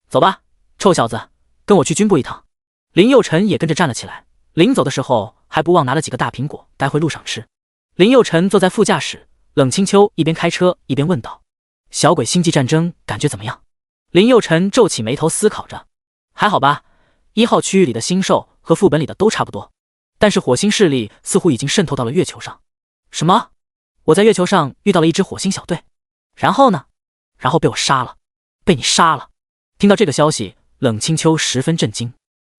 走吧，臭小子，跟我去军部一趟。”林佑辰也跟着站了起来，临走的时候还不忘拿了几个大苹果，待会路上吃。林佑辰坐在副驾驶，冷清秋一边开车一边问道：“小鬼星际战争感觉怎么样？”林佑辰皱起眉头思考着：“还好吧，1号区域里的星兽和副本里的都差不多，但是火星势力似乎已经渗透到了月球上。”什么？我在月球上遇到了一支火星小队，然后呢？然后被我杀了，被你杀了。听到这个消息，冷清秋十分震惊。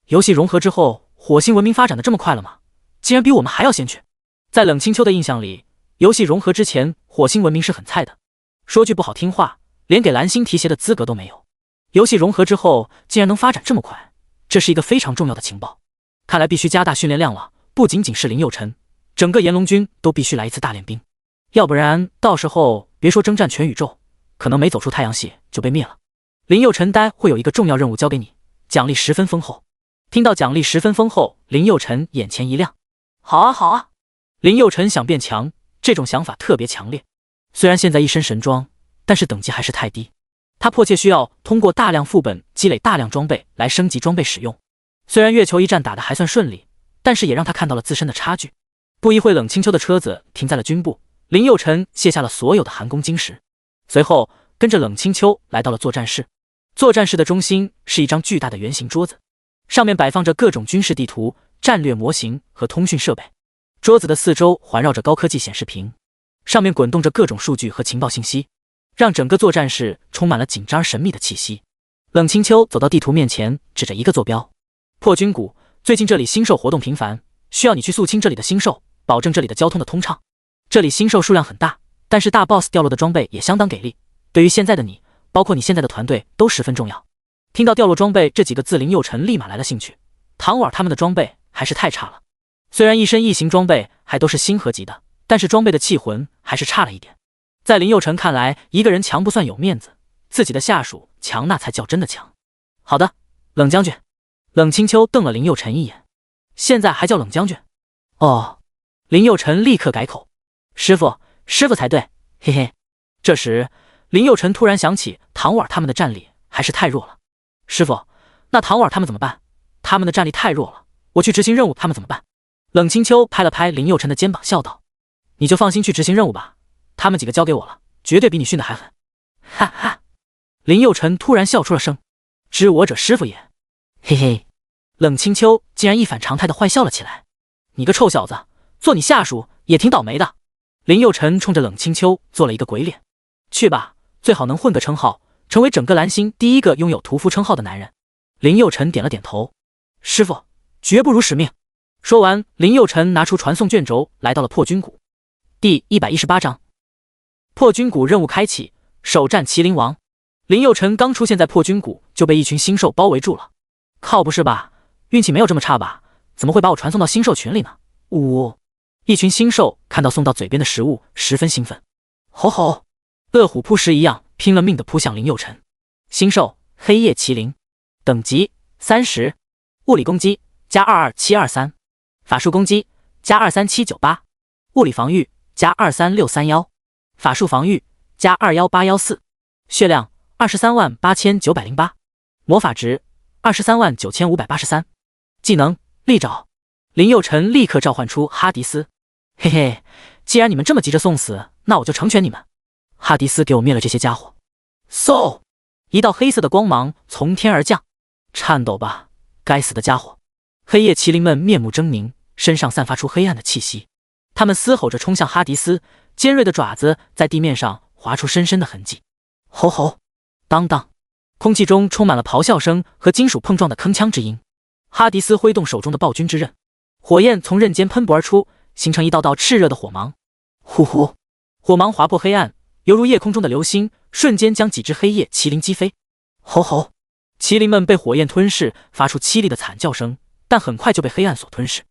游戏融合之后，火星文明发展的这么快了吗？竟然比我们还要先去。在冷清秋的印象里，游戏融合之前，火星文明是很菜的，说句不好听话，连给蓝星提携的资格都没有。游戏融合之后，竟然能发展这么快，这是一个非常重要的情报。看来必须加大训练量了，不仅仅是林佑辰，整个炎龙军都必须来一次大练兵，要不然到时候别说征战全宇宙，可能没走出太阳系就被灭了。林佑辰待会有一个重要任务交给你，奖励十分丰厚。听到奖励十分丰厚，林佑辰眼前一亮。好啊好啊，林佑辰想变强，这种想法特别强烈。虽然现在一身神装，但是等级还是太低，他迫切需要通过大量副本积累大量装备来升级装备使用。虽然月球一战打得还算顺利，但是也让他看到了自身的差距。不一会，冷清秋的车子停在了军部，林佑辰卸下了所有的寒宫晶石，随后跟着冷清秋来到了作战室。作战室的中心是一张巨大的圆形桌子，上面摆放着各种军事地图、战略模型和通讯设备。桌子的四周环绕着高科技显示屏，上面滚动着各种数据和情报信息，让整个作战室充满了紧张神秘的气息。冷清秋走到地图面前，指着一个坐标：破军谷，最近这里星兽活动频繁，需要你去肃清这里的星兽，保证这里的交通的通畅。这里星兽数量很大，但是大 boss 掉落的装备也相当给力，对于现在的你，包括你现在的团队都十分重要。听到掉落装备这几个字，林佑辰立马来了兴趣。唐婉他们的装备还是太差了，虽然一身异形装备还都是星河级的，但是装备的气魂还是差了一点。在林佑辰看来，一个人强不算有面子，自己的下属强那才叫真的强。好的，冷将军。冷清秋瞪了林佑辰一眼，现在还叫冷将军？哦，林佑辰立刻改口，师傅才对，嘿嘿。这时林佑辰突然想起唐婉他们的战力还是太弱了。师傅，那唐婉他们怎么办？他们的战力太弱了，我去执行任务他们怎么办？冷清秋拍了拍林佑辰的肩膀笑道：你就放心去执行任务吧，他们几个交给我了，绝对比你训的还狠。哈哈。林佑辰突然笑出了声，知我者师傅也，嘿嘿。冷清秋竟然一反常态的坏笑了起来，你个臭小子，做你下属也挺倒霉的。林佑辰冲着冷清秋做了一个鬼脸，去吧，最好能混个称号，成为整个蓝星第一个拥有屠夫称号的男人。林佑辰点了点头，师傅绝不辱使命。说完，林佑辰拿出传送卷轴，来到了破军谷。第118章破军谷任务开启，首战麒麟王。林佑辰刚出现在破军谷就被一群星兽包围住了。靠，不是吧，运气没有这么差吧，怎么会把我传送到星兽群里呢？呜！一群星兽看到送到嘴边的食物十分兴奋，吼吼，饿虎扑食一样拼了命地扑向林佑辰。星兽黑夜麒麟，等级30，物理攻击加22723，法术攻击加23798，物理防御加23631，法术防御加21814，血量238908，魔法值239583。技能利爪。林佑辰立刻召唤出哈迪斯。嘿嘿，既然你们这么急着送死，那我就成全你们。哈迪斯给我灭了这些家伙。嗖！一道黑色的光芒从天而降。颤抖吧，该死的家伙！黑夜麒麟们面目狰狞，身上散发出黑暗的气息。他们嘶吼着冲向哈迪斯，尖锐的爪子在地面上划出深深的痕迹。吼吼！当当！空气中充满了咆哮声和金属碰撞的铿锵之音。哈迪斯挥动手中的暴君之刃，火焰从刃间喷薄而出，形成一道道炽热的火芒。呼呼！火芒划破黑暗，犹如夜空中的流星，瞬间将几只黑夜麒麟击飞。吼吼！麒麟们被火焰吞噬，发出凄厉的惨叫声，但很快就被黑暗所吞噬。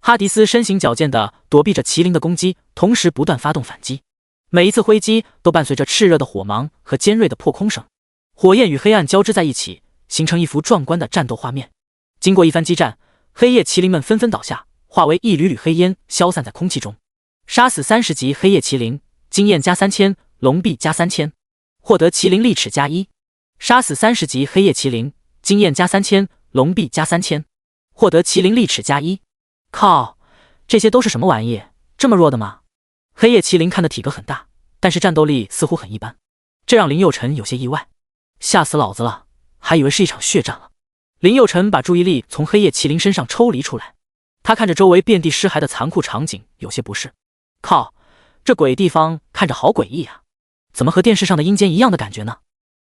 哈迪斯身形矫健地躲避着麒麟的攻击，同时不断发动反击。每一次挥击都伴随着炽热的火芒和尖锐的破空声，火焰与黑暗交织在一起，形成一幅壮观的战斗画面。经过一番激战，黑夜麒麟们纷纷倒下，化为一缕缕黑烟，消散在空气中。杀死30级黑夜麒麟，经验加3000，龙币加3000，获得麒麟利齿加1。杀死30级黑夜麒麟，经验加3000，龙币加3000，获得麒麟利齿加1。靠，这些都是什么玩意？这么弱的吗？黑夜麒麟看的体格很大，但是战斗力似乎很一般，这让林佑辰有些意外。吓死老子了，还以为是一场血战了。林佑辰把注意力从黑夜麒麟身上抽离出来，他看着周围遍地尸骸的残酷场景，有些不适。靠，这鬼地方看着好诡异啊，怎么和电视上的阴间一样的感觉呢？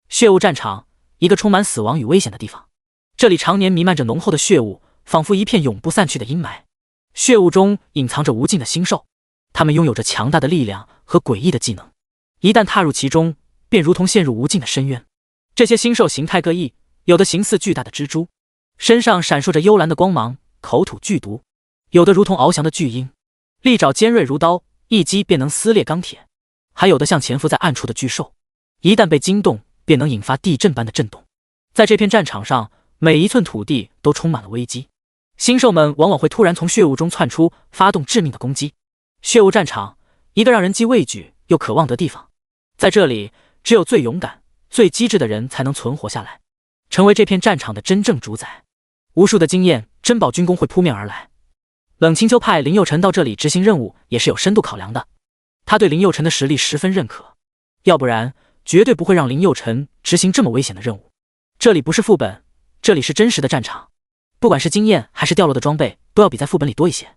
血雾战场，一个充满死亡与危险的地方。这里常年弥漫着浓厚的血雾，仿佛一片永不散去的阴霾。血雾中隐藏着无尽的星兽，它们拥有着强大的力量和诡异的技能，一旦踏入其中，便如同陷入无尽的深渊。这些星兽形态各异，有的形似巨大的蜘蛛，身上闪烁着幽蓝的光芒，口吐剧毒；有的如同翱翔的巨鹰，利爪尖锐如刀，一击便能撕裂钢铁；还有的像潜伏在暗处的巨兽，一旦被惊动，便能引发地震般的震动。在这片战场上，每一寸土地都充满了危机。星兽们往往会突然从血雾中窜出，发动致命的攻击。血雾战场，一个让人既畏惧又渴望的地方。在这里，只有最勇敢、最机智的人才能存活下来，成为这片战场的真正主宰。无数的经验、珍宝军功会扑面而来。冷清秋派林佑辰到这里执行任务，也是有深度考量的。他对林佑辰的实力十分认可，要不然绝对不会让林佑辰执行这么危险的任务。这里不是副本，这里是真实的战场，不管是经验还是掉落的装备，都要比在副本里多一些。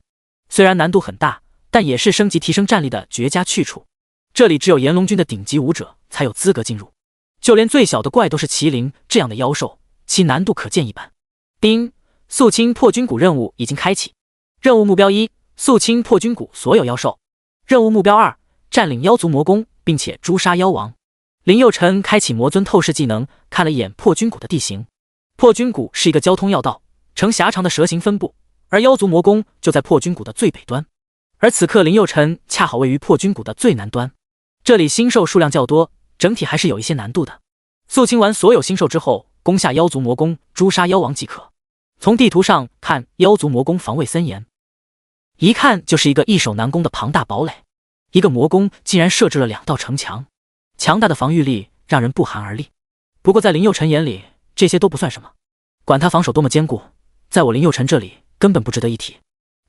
虽然难度很大，但也是升级提升战力的绝佳去处。这里只有炎龙军的顶级武者才有资格进入，就连最小的怪都是麒麟这样的妖兽，其难度可见一斑。丁，肃清破军谷任务已经开启。任务目标1：肃清破军谷所有妖兽。任务目标2：占领妖族魔宫，并且诛杀妖王。林佑辰开启魔尊透视技能，看了一眼破军谷的地形。破军谷是一个交通要道，呈狭长的蛇形分布，而妖族魔宫就在破军谷的最北端。而此刻林佑辰恰好位于破军谷的最南端，这里星兽数量较多，整体还是有一些难度的。肃清完所有星兽之后，攻下妖族魔宫，诛杀妖王即可。从地图上看，妖族魔宫防卫森严，一看就是一个易守难攻的庞大堡垒。一个魔宫竟然设置了2道城墙，强大的防御力让人不寒而栗。不过在林佑辰眼里，这些都不算什么，管他防守多么坚固，在我林佑辰这里根本不值得一提。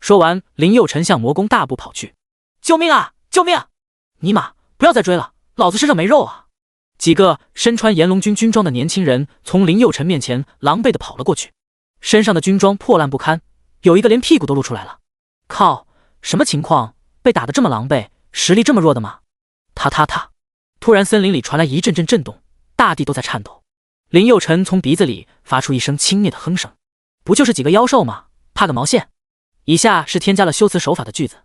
说完，林佑辰向魔宫大步跑去。救命啊！救命啊！尼玛，不要再追了，老子身上没肉啊！几个身穿炎龙军军装的年轻人从林佑辰面前狼狈地跑了过去，身上的军装破烂不堪，有一个连屁股都露出来了。靠，什么情况？被打得这么狼狈，实力这么弱的吗？踏踏踏！突然森林里传来一阵阵震动，大地都在颤抖。林佑辰从鼻子里发出一声轻蔑的哼声，不就是几个妖兽吗？怕个毛线！以下是添加了修辞手法的句子。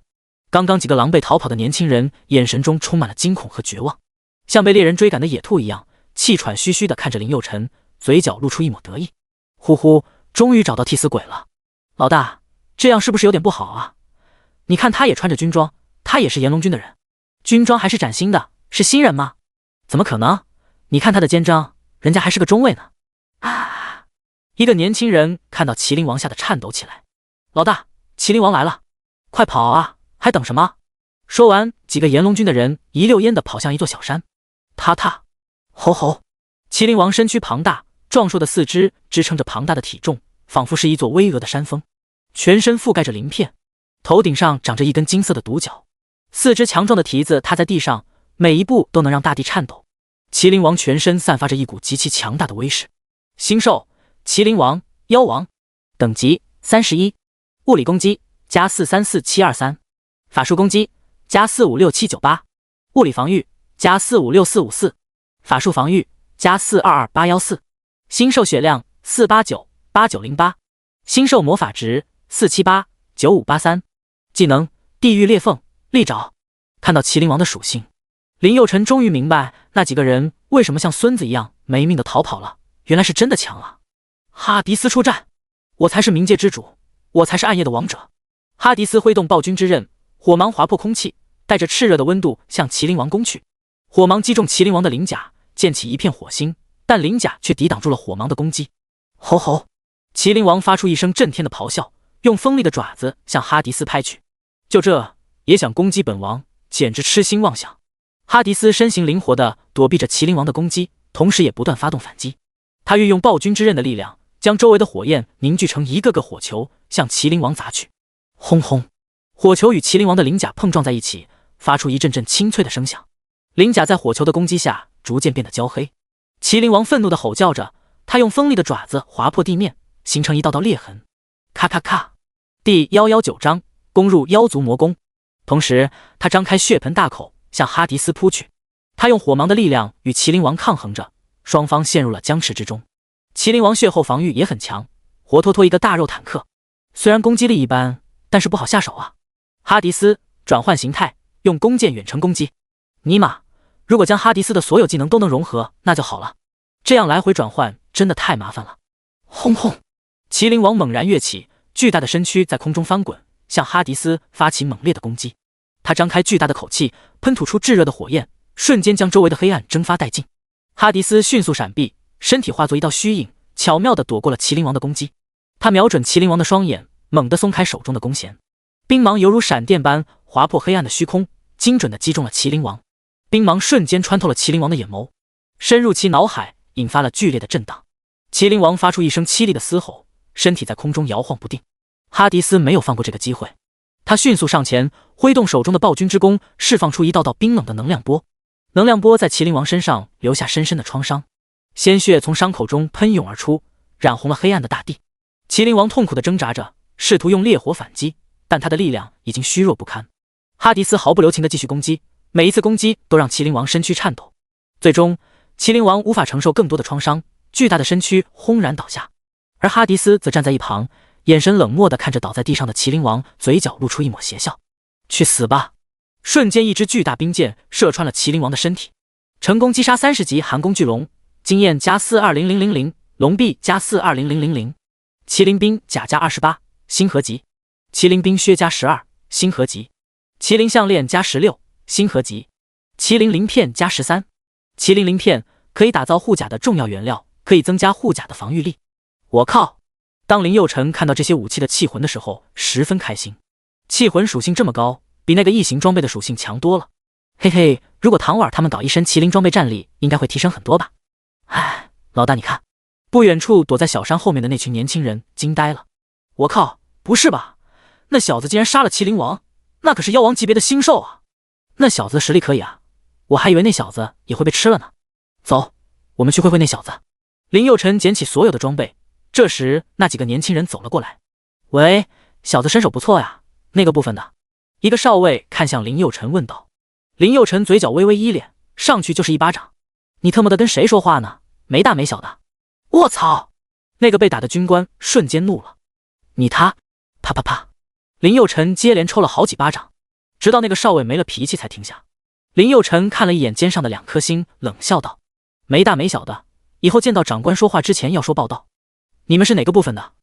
刚刚几个狼狈逃跑的年轻人眼神中充满了惊恐和绝望，像被猎人追赶的野兔一样，气喘吁吁地看着林佑辰，嘴角露出一抹得意。呼呼，终于找到替死鬼了。老大，这样是不是有点不好啊？你看他也穿着军装，他也是炎龙军的人，军装还是崭新的，是新人吗？怎么可能？你看他的肩章，人家还是个中尉呢。啊！一个年轻人看到麒麟王吓得颤抖起来。老大，麒麟王来了，快跑啊！还等什么？说完，几个炎龙军的人一溜烟地跑向一座小山。踏踏，吼吼！麒麟王身躯庞大，壮硕的四肢支撑着庞大的体重，仿佛是一座巍峨的山峰，全身覆盖着鳞片，头顶上长着一根金色的独角，四只强壮的蹄子踏在地上，每一步都能让大地颤抖。麒麟王全身散发着一股极其强大的威势。星兽麒麟王妖王，等级31，物理攻击加4344723，法术攻击加456798，物理防御加456454，法术防御加422814，星兽血量4898908，星兽魔法值4789583，技能地狱裂缝利爪。看到麒麟王的属性，林佑辰终于明白那几个人为什么像孙子一样没命的逃跑了，原来是真的强啊！哈迪斯出战，我才是冥界之主，我才是暗夜的王者！哈迪斯挥动暴君之刃，火芒划破空气，带着炽热的温度向麒麟王攻去。火芒击中麒麟王的鳞甲，溅起一片火星，但鳞甲却抵挡住了火芒的攻击。吼吼！麒麟王发出一声震天的咆哮，用锋利的爪子向哈迪斯拍去。就这也想攻击本王，简直痴心妄想！哈迪斯身形灵活地躲避着麒麟王的攻击，同时也不断发动反击。他运用暴君之刃的力量，将周围的火焰凝聚成一个个火球，向麒麟王砸去。轰轰！火球与麒麟王的鳞甲碰撞在一起，发出一阵阵清脆的声响。鳞甲在火球的攻击下逐渐变得焦黑。麒麟王愤怒地吼叫着，他用锋利的爪子划破地面，形成一道道裂痕。咔咔咔！第119章攻入妖族魔宫。同时，他张开血盆大口向哈迪斯扑去。他用火芒的力量与麒麟王抗衡着，双方陷入了僵持之中。麒麟王血后防御也很强，活脱脱一个大肉坦克。虽然攻击力一般，但是不好下手啊。哈迪斯转换形态，用弓箭远程攻击。尼玛，如果将哈迪斯的所有技能都能融合，那就好了。这样来回转换真的太麻烦了。轰轰！麒麟王猛然跃起，巨大的身躯在空中翻滚，向哈迪斯发起猛烈的攻击。他张开巨大的口气，喷吐出炙热的火焰，瞬间将周围的黑暗蒸发殆尽。哈迪斯迅速闪避，身体化作一道虚影，巧妙地躲过了麒麟王的攻击。他瞄准麒麟王的双眼，猛地松开手中的弓弦，冰芒犹如闪电般划破黑暗的虚空，精准地击中了麒麟王。冰芒瞬间穿透了麒麟王的眼眸，深入其脑海，引发了剧烈的震荡。麒麟王发出一声凄厉的嘶吼，身体在空中摇晃不定。哈迪斯没有放过这个机会，他迅速上前，挥动手中的暴君之弓，释放出一道道冰冷的能量波。能量波在麒麟王身上留下深深的创伤，鲜血从伤口中喷涌而出，染红了黑暗的大地。麒麟王痛苦地挣扎着，试图用烈火反击，但他的力量已经虚弱不堪。哈迪斯毫不留情地继续攻击，每一次攻击都让麒麟王身躯颤抖。最终，麒麟王无法承受更多的创伤，巨大的身躯轰然倒下。而哈迪斯则站在一旁，眼神冷漠地看着倒在地上的麒麟王，嘴角露出一抹邪笑。去死吧！瞬间，一支巨大冰箭射穿了麒麟王的身体，成功击杀30级寒宫巨龙，经验加420000，龙臂加420000，麒麟兵甲加28，星河级；麒麟兵靴加12，星河级；麒麟项链加16，星河级；麒麟鳞片加13。麒麟鳞片可以打造护甲的重要原料，可以增加护甲的防御力。我靠！当林佑辰看到这些武器的气魂的时候，十分开心。气魂属性这么高，比那个异形装备的属性强多了。嘿嘿，如果唐婉他们搞一身麒麟装备，战力应该会提升很多吧？哎，老大你看，不远处躲在小山后面的那群年轻人惊呆了。我靠，不是吧？那小子竟然杀了麒麟王，那可是妖王级别的星兽啊！那小子的实力可以啊，我还以为那小子也会被吃了呢。走，我们去会会那小子。林佑辰捡起所有的装备，这时那几个年轻人走了过来。喂，小子身手不错呀，那个部分的。一个少尉看向林佑辰问道。林佑辰嘴角微微一咧，上去就是一巴掌。你特么的跟谁说话呢？没大没小的！我操！那个被打的军官瞬间怒了。你他！啪啪啪！林佑辰接连抽了好几巴掌，直到那个少尉没了脾气才停下。林佑辰看了一眼肩上的2颗星，冷笑道：没大没小的，以后见到长官说话之前要说报道。你们是哪个部分的？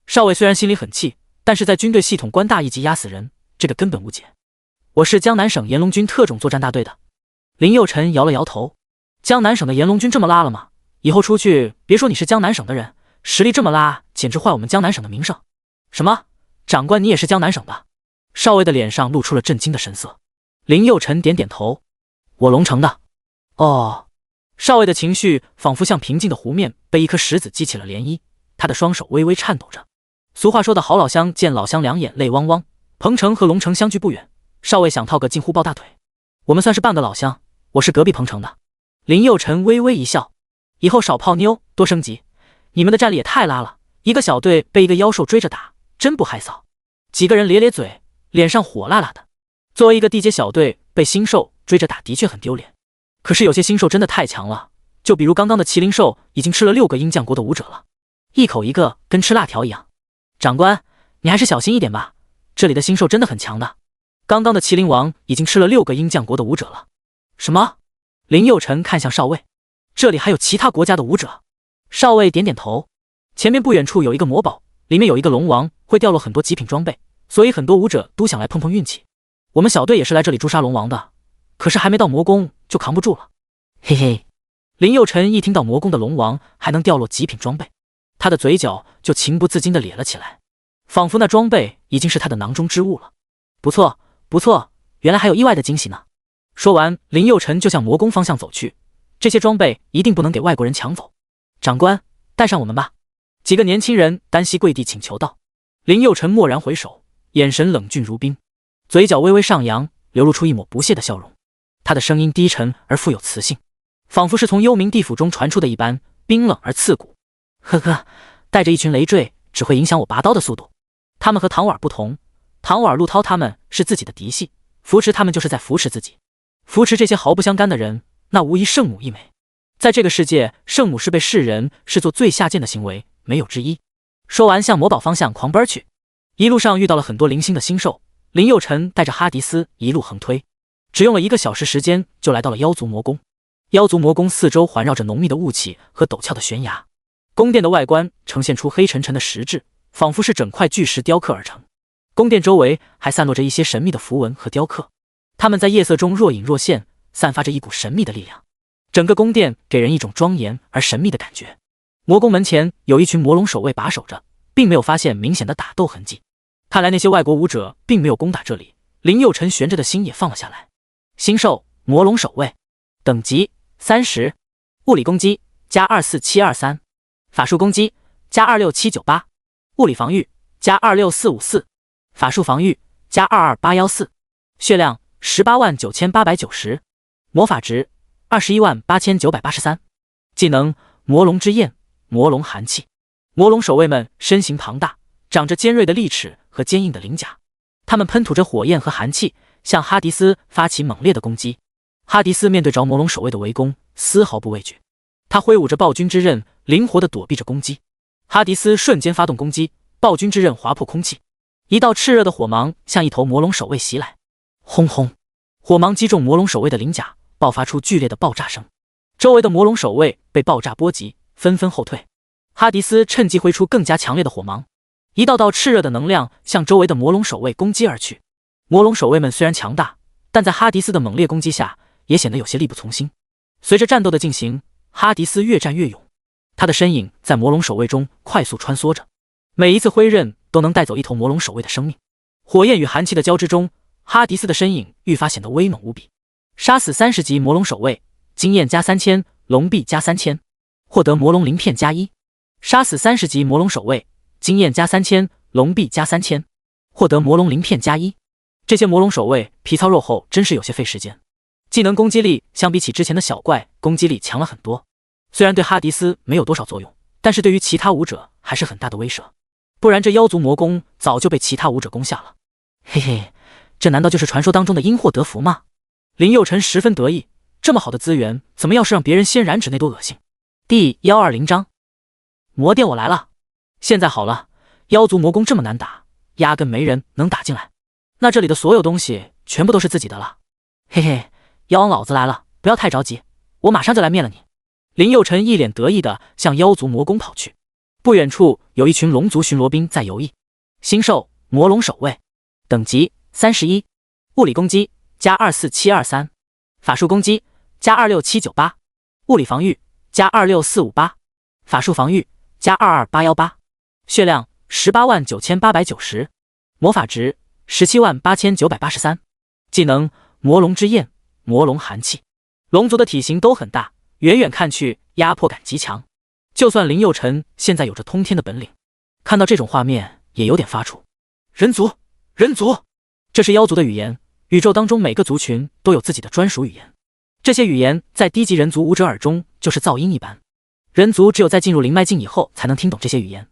少尉虽然心里很气，但是在军队系统官大一级压死人，这个根本无解。我是江南省炎龙军特种作战大队的。林佑辰摇了摇头。江南省的炎龙军这么拉了吗？以后出去别说你是江南省的人，实力这么拉，简直坏我们江南省的名声。什么？长官你也是江南省的？少尉的脸上露出了震惊的神色。林佑辰点点头。我龙城的。哦。少尉的情绪仿佛像平静的湖面被一颗石子激起了涟漪，他的双手微微颤抖着。俗话说的好，老乡见老乡两眼泪汪汪。彭城和龙城相距不远，少尉想套个近乎抱大腿。我们算是半个老乡，我是隔壁彭城的。林佑辰微微一笑，以后少泡妞，多升级。你们的战力也太拉了，一个小队被一个妖兽追着打，真不害臊。几个人咧咧嘴，脸上火辣辣的。作为一个地阶小队被新兽追着打的确很丢脸，可是有些新兽真的太强了，就比如刚刚的麒麟兽已经吃了6个鹰将国的武者了，一口一个跟吃辣条一样。长官，你还是小心一点吧，这里的新兽真的很强的。刚刚的麒麟王已经吃了6个鹰将国的武者了。什么？林佑辰看向少尉，这里还有其他国家的武者？少尉点点头。前面不远处有一个魔堡，里面有一个龙王，会掉落很多极品装备，所以很多武者都想来碰碰运气。我们小队也是来这里诛杀龙王的，可是还没到魔宫就扛不住了。嘿嘿。林佑辰一听到魔宫的龙王还能掉落极品装备，他的嘴角就情不自禁地咧了起来，仿佛那装备已经是他的囊中之物了。不错不错，原来还有意外的惊喜呢。说完，林佑辰就向魔宫方向走去，这些装备一定不能给外国人抢走。长官，带上我们吧。几个年轻人单膝跪地请求道。林佑辰蓦然回首，眼神冷峻如冰，嘴角微微上扬，流露出一抹不屑的笑容。他的声音低沉而富有磁性，仿佛是从幽冥地府中传出的一般，冰冷而刺骨。呵呵，带着一群累赘只会影响我拔刀的速度。他们和唐婉不同，唐婉、陆涛他们是自己的嫡系，扶持他们就是在扶持自己。扶持这些毫不相干的人，那无疑圣母一枚。在这个世界，圣母是被世人视作最下贱的行为，没有之一。说完，向魔堡方向狂奔去。一路上遇到了很多零星的新兽，林佑辰带着哈迪斯一路横推，只用了1个小时时间就来到了妖族魔宫。妖族魔宫四周环绕着浓密的雾气和陡峭的悬崖，宫殿的外观呈现出黑沉沉的石质，仿佛是整块巨石雕刻而成。宫殿周围还散落着一些神秘的符文和雕刻，它们在夜色中若隐若现，散发着一股神秘的力量。整个宫殿给人一种庄严而神秘的感觉。魔宫门前有一群魔龙守卫把守着，并没有发现明显的打斗痕迹。看来那些外国武者并没有攻打这里，林佑辰悬着的心也放了下来。新兽魔龙守卫，等级30，物理攻击加24723，法术攻击加26798，物理防御加26454，法术防御加22814，血量189890，魔法值218983，技能魔龙之焰，魔龙寒气。魔龙守卫们身形庞大，长着尖锐的利齿和坚硬的鳞甲，他们喷吐着火焰和寒气，向哈迪斯发起猛烈的攻击。哈迪斯面对着魔龙守卫的围攻，丝毫不畏惧，他挥舞着暴君之刃，灵活地躲避着攻击。哈迪斯瞬间发动攻击，暴君之刃划破空气，一道炽热的火芒向一头魔龙守卫袭来。轰轰，火芒击中魔龙守卫的鳞甲，爆发出剧烈的爆炸声，周围的魔龙守卫被爆炸波及，纷纷后退。哈迪斯趁机挥出更加强烈的火芒，一道道炽热的能量向周围的魔龙守卫攻击而去。魔龙守卫们虽然强大，但在哈迪斯的猛烈攻击下，也显得有些力不从心。随着战斗的进行，哈迪斯越战越勇，他的身影在魔龙守卫中快速穿梭着，每一次挥刃都能带走一头魔龙守卫的生命。火焰与寒气的交织中，哈迪斯的身影愈发显得威猛无比。杀死30级魔龙守卫，经验加3000，龙币加3000，获得魔龙鳞片加1。杀死30级魔龙守卫，经验加3000，龙币加3000，获得魔龙鳞片加1。这些魔龙守卫皮糙肉厚，真是有些费时间。技能攻击力相比起之前的小怪，攻击力强了很多。虽然对哈迪斯没有多少作用，但是对于其他武者还是很大的威慑。不然这妖族魔宫早就被其他武者攻下了。嘿嘿，这难道就是传说当中的因祸得福吗？林佑辰十分得意，这么好的资源，怎么要是让别人先染指那多恶心。第120章，魔殿我来了。现在好了，妖族魔宫这么难打，压根没人能打进来，那这里的所有东西全部都是自己的了。嘿嘿，妖王老子来了，不要太着急，我马上就来灭了你。林佑辰一脸得意地向妖族魔宫跑去。不远处有一群龙族巡逻兵在游弋。新兽魔龙守卫，等级31，物理攻击加24723，法术攻击加26798，物理防御加26458，法术防御加22818，血量189890，魔法值178983，技能魔龙之焰，魔龙寒气。龙族的体型都很大，远远看去压迫感极强。就算林佑辰现在有着通天的本领，看到这种画面也有点发怵。人族，人族，这是妖族的语言。宇宙当中每个族群都有自己的专属语言，这些语言在低级人族武者耳中就是噪音一般。人族只有在进入灵脉境以后才能听懂这些语言。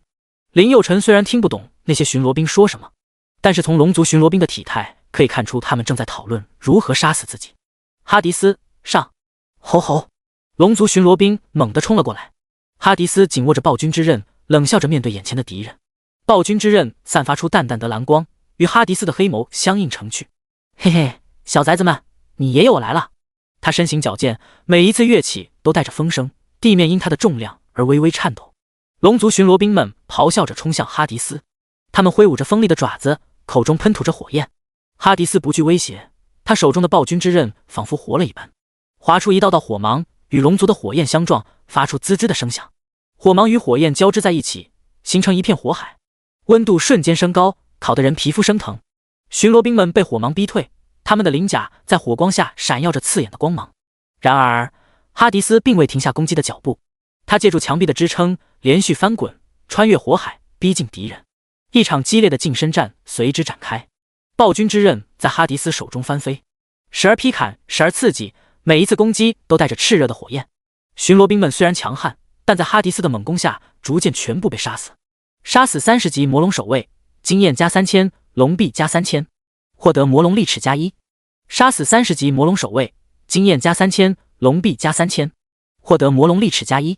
林佑辰虽然听不懂那些巡逻兵说什么，但是从龙族巡逻兵的体态可以看出他们正在讨论如何杀死自己。哈迪斯，上！吼吼！龙族巡逻兵猛地冲了过来。哈迪斯紧握着暴君之刃，冷笑着面对眼前的敌人。暴君之刃散发出淡淡的蓝光，与哈迪斯的黑眸相映成趣。嘿嘿，小崽子们，你爷爷我来了。他身形矫健，每一次跃起都带着风声，地面因他的重量而微微颤抖。龙族巡逻兵们咆哮着冲向哈迪斯，他们挥舞着锋利的爪子，口中喷吐着火焰。哈迪斯不惧威胁，他手中的暴君之刃仿佛活了一般，划出一道道火芒，与龙族的火焰相撞，发出滋滋的声响。火芒与火焰交织在一起，形成一片火海，温度瞬间升高，烤得人皮肤生疼。巡逻兵们被火芒逼退，他们的鳞甲在火光下闪耀着刺眼的光芒。然而，哈迪斯并未停下攻击的脚步，他借助墙壁的支撑，连续翻滚，穿越火海，逼近敌人。一场激烈的近身战随之展开。暴君之刃在哈迪斯手中翻飞，时而劈砍，时而刺激，每一次攻击都带着炽热的火焰。巡逻兵们虽然强悍，但在哈迪斯的猛攻下，逐渐全部被杀死。杀死30级魔龙守卫，经验加3000，龙币加3000，获得魔龙利齿加1。杀死30级魔龙守卫，经验加3000，龙币加3000，获得魔龙利齿加1。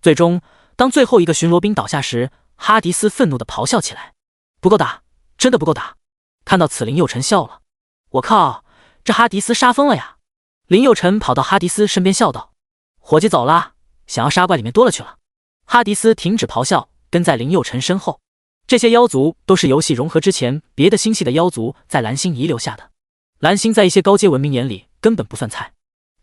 最终，当最后一个巡逻兵倒下时，哈迪斯愤怒地咆哮起来：“不够打，真的不够打！”看到此，林佑辰笑了：“我靠，这哈迪斯杀疯了呀！”林佑辰跑到哈迪斯身边笑道：“伙计走了，想要杀怪里面多了去了。”哈迪斯停止咆哮，跟在林佑辰身后。这些妖族都是游戏融合之前别的星系的妖族在蓝星遗留下的。蓝星在一些高阶文明眼里根本不算菜，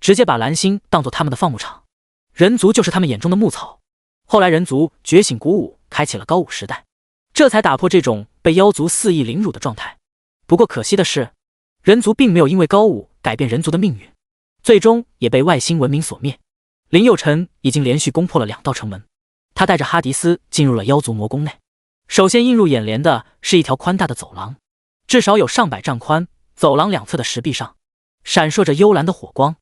直接把蓝星当作他们的放牧场。人族就是他们眼中的牧草。后来人族觉醒鼓舞，开启了高武时代，这才打破这种被妖族肆意凌辱的状态。不过可惜的是，人族并没有因为高武改变人族的命运，最终也被外星文明所灭。林佑辰已经连续攻破了2道城门，他带着哈迪斯进入了妖族魔宫内。首先映入眼帘的是一条宽大的走廊，至少有上百丈宽。走廊两侧的石壁上闪烁着幽蓝的火光，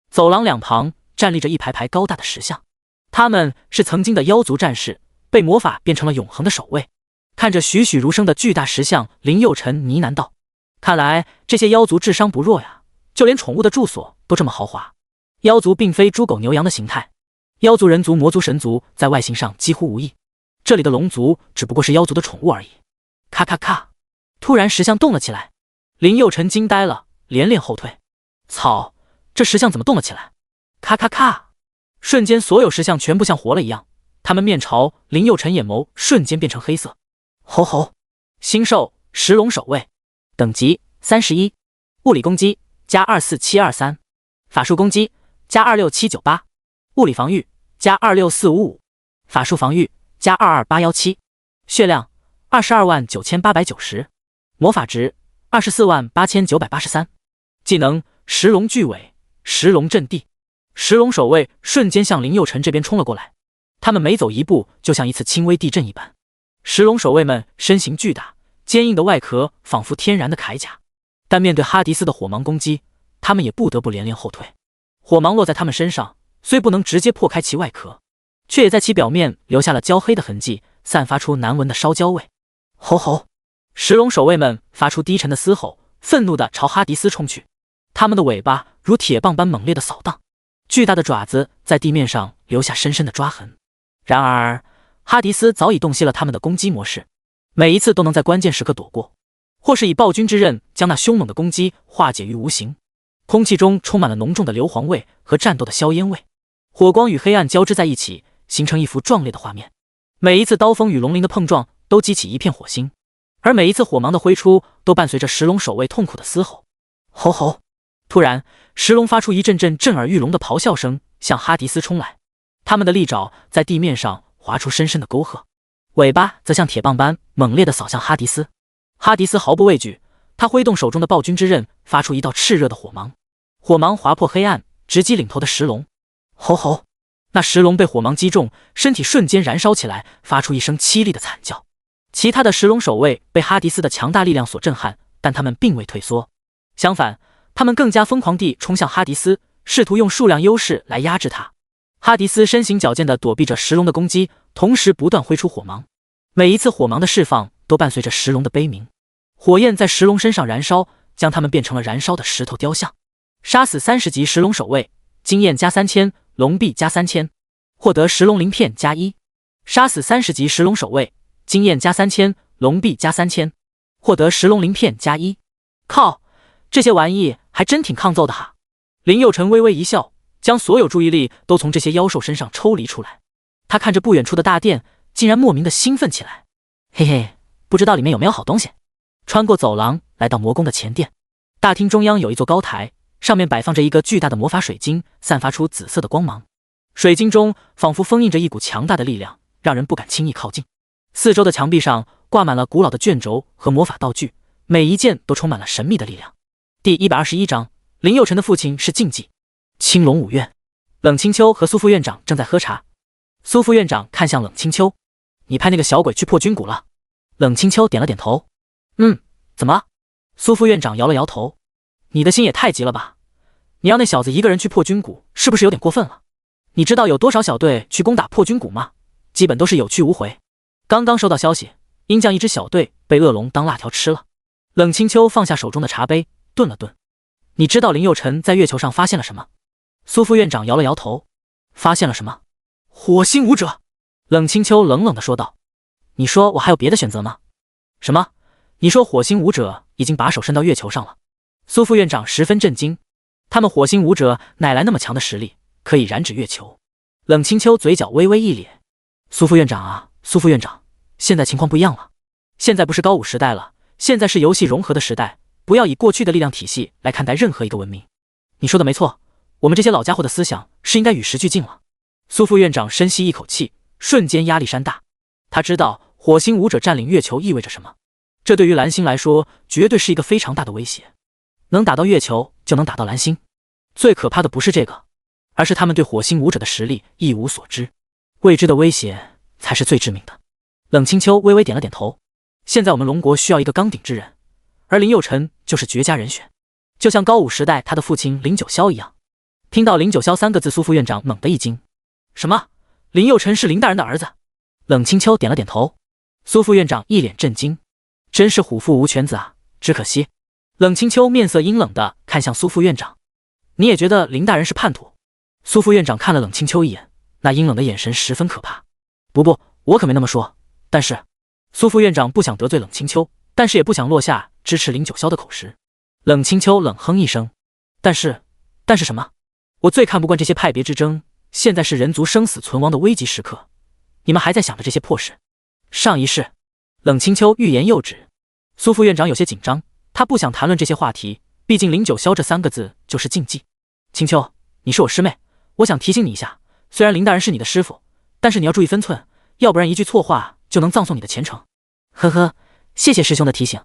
走廊两旁站立着一排排高大的石像，他们是曾经的妖族战士，被魔法变成了永恒的守卫。看着栩栩如生的巨大石像，林佑辰呢喃道：“看来这些妖族智商不弱呀，就连宠物的住所都这么豪华。妖族并非猪狗牛羊的形态，妖族、人族、魔族、神族在外形上几乎无异，这里的龙族只不过是妖族的宠物而已。”咔咔咔，突然石像动了起来，林佑辰惊呆了，连连后退。操，这石像怎么动了起来？咔咔咔，瞬间所有石像全部像活了一样，他们面朝林佑辰，眼眸瞬间变成黑色。吼吼！星兽石龙守卫，等级31，物理攻击加24723，法术攻击加26798，物理防御加26455，法术防御加22817，血量229890，魔法值248983，技能石龙巨尾，石龙阵地。石龙守卫瞬间向林佑辰这边冲了过来，他们每走一步就像一次轻微地震一般。石龙守卫们身形巨大，坚硬的外壳仿佛天然的铠甲，但面对哈迪斯的火芒攻击，他们也不得不连连后退。火芒落在他们身上，虽不能直接破开其外壳，却也在其表面留下了焦黑的痕迹，散发出难闻的烧焦味。吼吼！石龙守卫们发出低沉的嘶吼，愤怒地朝哈迪斯冲去，他们的尾巴如铁棒般猛烈地扫荡，巨大的爪子在地面上留下深深的抓痕。然而哈迪斯早已洞悉了他们的攻击模式，每一次都能在关键时刻躲过，或是以暴君之刃将那凶猛的攻击化解于无形。空气中充满了浓重的硫磺味和战斗的硝烟味，火光与黑暗交织在一起，形成一幅壮烈的画面。每一次刀锋与龙鳞的碰撞都激起一片火星，而每一次火芒的挥出都伴随着石龙守卫痛苦的嘶吼。吼吼！突然，石龙发出一阵阵震耳欲聋的咆哮声，向哈迪斯冲来。他们的利爪在地面上划出深深的沟壑，尾巴则像铁棒般猛烈地扫向哈迪斯。哈迪斯毫不畏惧，他挥动手中的暴君之刃，发出一道炽热的火芒，火芒划破黑暗，直击领头的石龙。吼吼！那石龙被火芒击中，身体瞬间燃烧起来，发出一声凄厉的惨叫。其他的石龙守卫被哈迪斯的强大力量所震撼，但他们并未退缩，相反，他们更加疯狂地冲向哈迪斯，试图用数量优势来压制他。哈迪斯身形矫健地躲避着石龙的攻击，同时不断挥出火芒。每一次火芒的释放都伴随着石龙的悲鸣，火焰在石龙身上燃烧，将它们变成了燃烧的石头雕像。杀死30级石龙守卫，经验加3000，龙币加3000，获得石龙鳞片加1。杀死30级石龙守卫，经验加3000，龙币加3000，获得石龙鳞片加1。靠，这些玩意还真挺抗揍的哈！林佑成微微一笑，将所有注意力都从这些妖兽身上抽离出来。他看着不远处的大殿，竟然莫名的兴奋起来。嘿嘿，不知道里面有没有好东西。穿过走廊，来到魔宫的前殿。大厅中央有一座高台，上面摆放着一个巨大的魔法水晶，散发出紫色的光芒。水晶中仿佛封印着一股强大的力量，让人不敢轻易靠近。四周的墙壁上挂满了古老的卷轴和魔法道具，每一件都充满了神秘的力量。第121章，林佑成的父亲是禁忌。青龙5院，冷清秋和苏副院长正在喝茶。苏副院长看向冷清秋：“你派那个小鬼去破军谷了？”冷清秋点了点头。怎么？苏副院长摇了摇头。你的心也太急了吧？你让那小子一个人去破军谷，是不是有点过分了？你知道有多少小队去攻打破军谷吗？基本都是有去无回。刚刚收到消息，鹰将一支小队被恶龙当辣条吃了。冷清秋放下手中的茶杯，顿了顿。你知道林佑成在月球上发现了什么？苏副院长摇了摇头。发现了什么？火星武者。冷清秋冷冷地说道。你说我还有别的选择吗？什么？你说火星武者已经把手伸到月球上了？苏副院长十分震惊。他们火星武者哪来那么强的实力，可以染指月球？冷清秋嘴角微微一咧。苏副院长啊，苏副院长，现在情况不一样了。现在不是高武时代了，现在是游戏融合的时代，不要以过去的力量体系来看待任何一个文明。你说的没错，我们这些老家伙的思想是应该与时俱进了。苏副院长深吸一口气，瞬间压力山大。他知道火星武者占领月球意味着什么，这对于蓝星来说绝对是一个非常大的威胁。能打到月球就能打到蓝星，最可怕的不是这个，而是他们对火星武者的实力一无所知，未知的威胁才是最致命的。冷清秋微微点了点头。现在我们龙国需要一个刚鼎之人，而林佑成就是绝佳人选，就像高武时代他的父亲林九霄一样。听到林九霄3个字，苏副院长猛地一惊。什么？林佑成是林大人的儿子？冷清秋点了点头。苏副院长一脸震惊。真是虎父无犬子啊，只可惜。冷清秋面色阴冷地看向苏副院长。你也觉得林大人是叛徒？苏副院长看了冷清秋一眼，那阴冷的眼神十分可怕。不，我可没那么说。但是，苏副院长不想得罪冷清秋，但是也不想落下支持林九霄的口实。冷清秋冷哼一声。但是什么？我最看不惯这些派别之争，现在是人族生死存亡的危急时刻，你们还在想着这些破事。上一世，冷清秋欲言又止。苏副院长有些紧张，他不想谈论这些话题，毕竟林九霄这3个字就是禁忌。清秋，你是我师妹，我想提醒你一下，虽然林大人是你的师傅，但是你要注意分寸，要不然一句错话就能葬送你的前程。呵呵，谢谢师兄的提醒。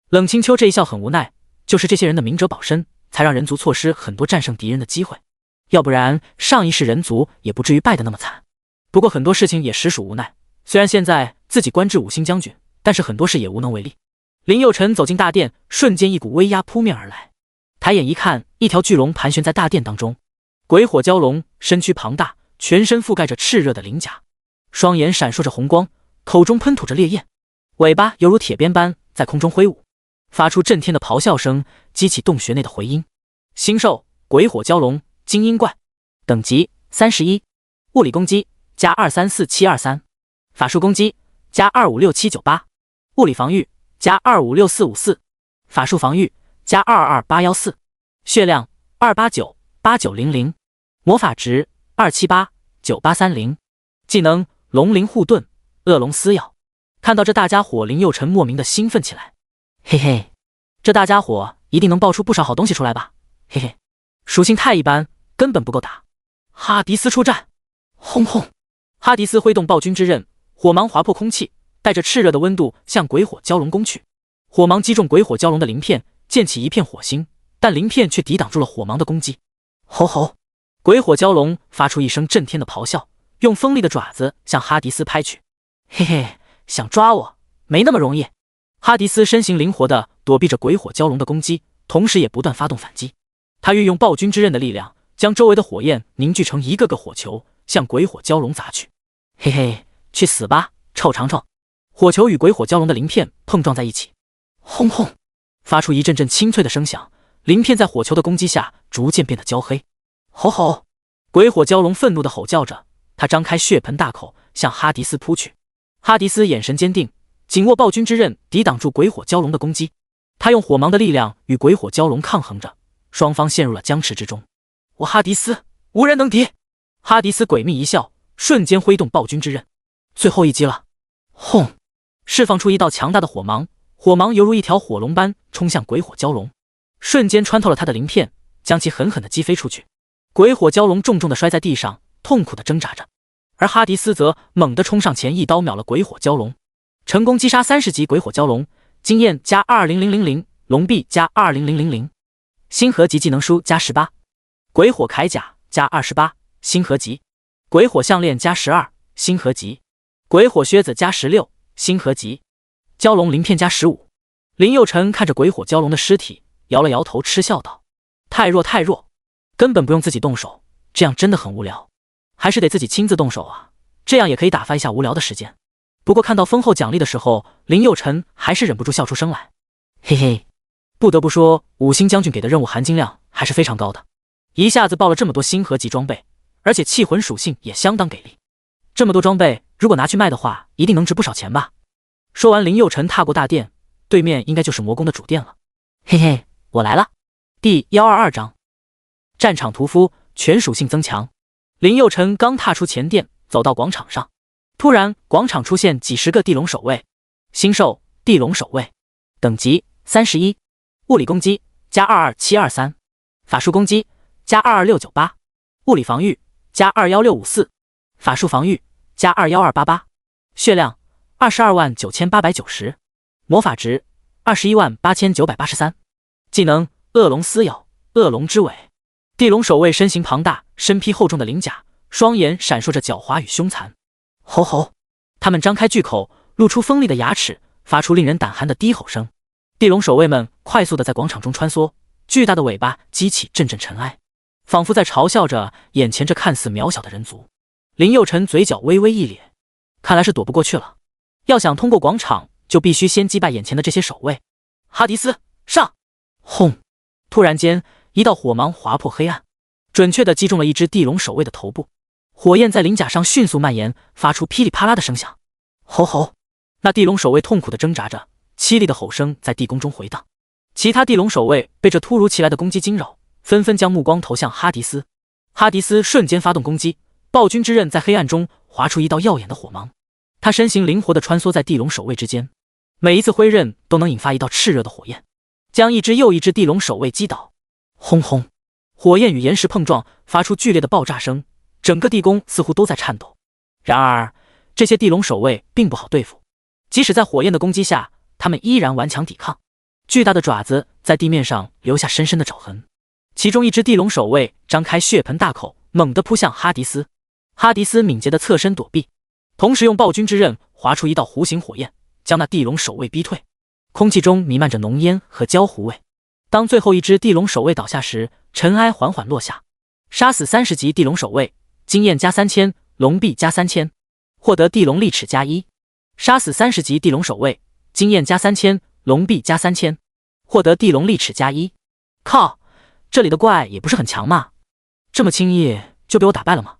冷清秋这一笑很无奈，就是这些人的明哲保身，才让人族错失很多战胜敌人的机会，要不然上一世人族也不至于败得那么惨。不过很多事情也实属无奈，虽然现在自己官至5星将军，但是很多事也无能为力。林佑成走进大殿，瞬间一股威压扑面而来。抬眼一看，一条巨龙盘旋在大殿当中。鬼火蛟龙身躯庞大，全身覆盖着炽热的鳞甲，双眼闪烁着红光，口中喷吐着烈焰，尾巴犹如铁鞭般在空中挥舞，发出震天的咆哮声，激起洞穴内的回音。星兽鬼火蛟龙精英怪，等级31，物理攻击加234-723，法术攻击加256-798，物理防御加256-454，法术防御加228-114，血量289-8900，魔法值278-9830，技能龙鳞护盾，恶龙撕咬。看到这大家伙，林佑成莫名的兴奋起来。嘿嘿，这大家伙一定能爆出不少好东西出来吧？嘿嘿，属性太一般，根本不够打。哈迪斯出战！轰轰！哈迪斯挥动暴君之刃，火芒划破空气，带着炽热的温度向鬼火蛟龙攻去。火芒击中鬼火蛟龙的鳞片，溅起一片火星，但鳞片却抵挡住了火芒的攻击。吼吼！鬼火蛟龙发出一声震天的咆哮，用锋利的爪子向哈迪斯拍去。嘿嘿，想抓我没那么容易。哈迪斯身形灵活地躲避着鬼火蛟龙的攻击，同时也不断发动反击。他运用暴君之刃的力量，将周围的火焰凝聚成一个个火球，向鬼火蛟龙砸去。嘿嘿，去死吧，臭长虫！火球与鬼火蛟龙的鳞片碰撞在一起，轰轰，发出一阵阵清脆的声响。鳞片在火球的攻击下逐渐变得焦黑。吼吼！鬼火蛟龙愤怒地吼叫着，他张开血盆大口向哈迪斯扑去。哈迪斯眼神坚定，紧握暴君之刃抵挡住鬼火蛟龙的攻击。他用火芒的力量与鬼火蛟龙抗衡着，双方陷入了僵持之中。我哈迪斯无人能敌！哈迪斯诡秘一笑，瞬间挥动暴君之刃。最后一击了！轰！释放出一道强大的火芒，火芒犹如一条火龙般冲向鬼火蛟龙，瞬间穿透了他的鳞片，将其狠狠地击飞出去。鬼火蛟龙重重地摔在地上，痛苦地挣扎着。而哈迪斯则猛地冲上前，一刀秒了鬼火蛟龙，成功击杀30级鬼火蛟龙，经验加20000，龙币加20000，星河级技能书加18，鬼火铠甲加28，星河级，鬼火项链加12，星河级，鬼火靴子加16，星河级，蛟龙鳞片加15。林佑成看着鬼火蛟龙的尸体，摇了摇头，嗤笑道：太弱太弱，根本不用自己动手，这样真的很无聊，还是得自己亲自动手啊，这样也可以打发一下无聊的时间。不过看到丰厚奖励的时候，林佑成还是忍不住笑出声来。嘿嘿，不得不说五星将军给的任务含金量还是非常高的，一下子爆了这么多星河级装备，而且气魂属性也相当给力。这么多装备如果拿去卖的话，一定能值不少钱吧。说完，林佑成踏过大殿，对面应该就是魔宫的主殿了。嘿嘿，我来了。第122章战场屠夫全属性增强。林佑成刚踏出前殿，走到广场上，突然广场出现几十个地龙守卫。星兽地龙守卫，等级31，物理攻击加22723，法术攻击加22698，物理防御加21654，法术防御加21288，血量229890，魔法值218983，技能恶龙撕咬，恶龙之尾。地龙守卫身形庞大，身披厚重的鳞甲，双眼闪烁着狡猾与凶残。吼吼！他们张开巨口，露出锋利的牙齿，发出令人胆寒的低吼声。地龙守卫们快速地在广场中穿梭，巨大的尾巴激起阵阵尘埃，仿佛在嘲笑着眼前这看似渺小的人族。林佑成嘴角微微一咧，看来是躲不过去了。要想通过广场，就必须先击败眼前的这些守卫。哈迪斯，上！轰！突然间，一道火芒划破黑暗，准确地击中了一只地龙守卫的头部。火焰在鳞甲上迅速蔓延，发出噼里啪啦的声响。吼吼！那地龙守卫痛苦地挣扎着，凄厉的吼声在地宫中回荡。其他地龙守卫被这突如其来的攻击惊扰，纷纷将目光投向哈迪斯。哈迪斯瞬间发动攻击，暴君之刃在黑暗中划出一道耀眼的火芒。他身形灵活地穿梭在地龙守卫之间，每一次挥刃都能引发一道炽热的火焰，将一只又一只地龙守卫击倒。轰轰！火焰与岩石碰撞，发出剧烈的爆炸声，整个地宫似乎都在颤抖。然而，这些地龙守卫并不好对付，即使在火焰的攻击下，他们依然顽强抵抗。巨大的爪子在地面上留下深深的爪痕。其中一只地龙守卫张开血盆大口，猛地扑向哈迪斯。哈迪斯敏捷地侧身躲避，同时用暴君之刃划出一道弧形火焰，将那地龙守卫逼退。空气中弥漫着浓烟和焦糊味。当最后一只地龙守卫倒下时，尘埃缓缓落下。杀死30级地龙守卫，经验加3000，龙币加3000，获得地龙利齿加1。杀死30级地龙守卫，经验加3000，龙币加3000，获得地龙利齿加1。靠，这里的怪也不是很强嘛，这么轻易就被我打败了吗？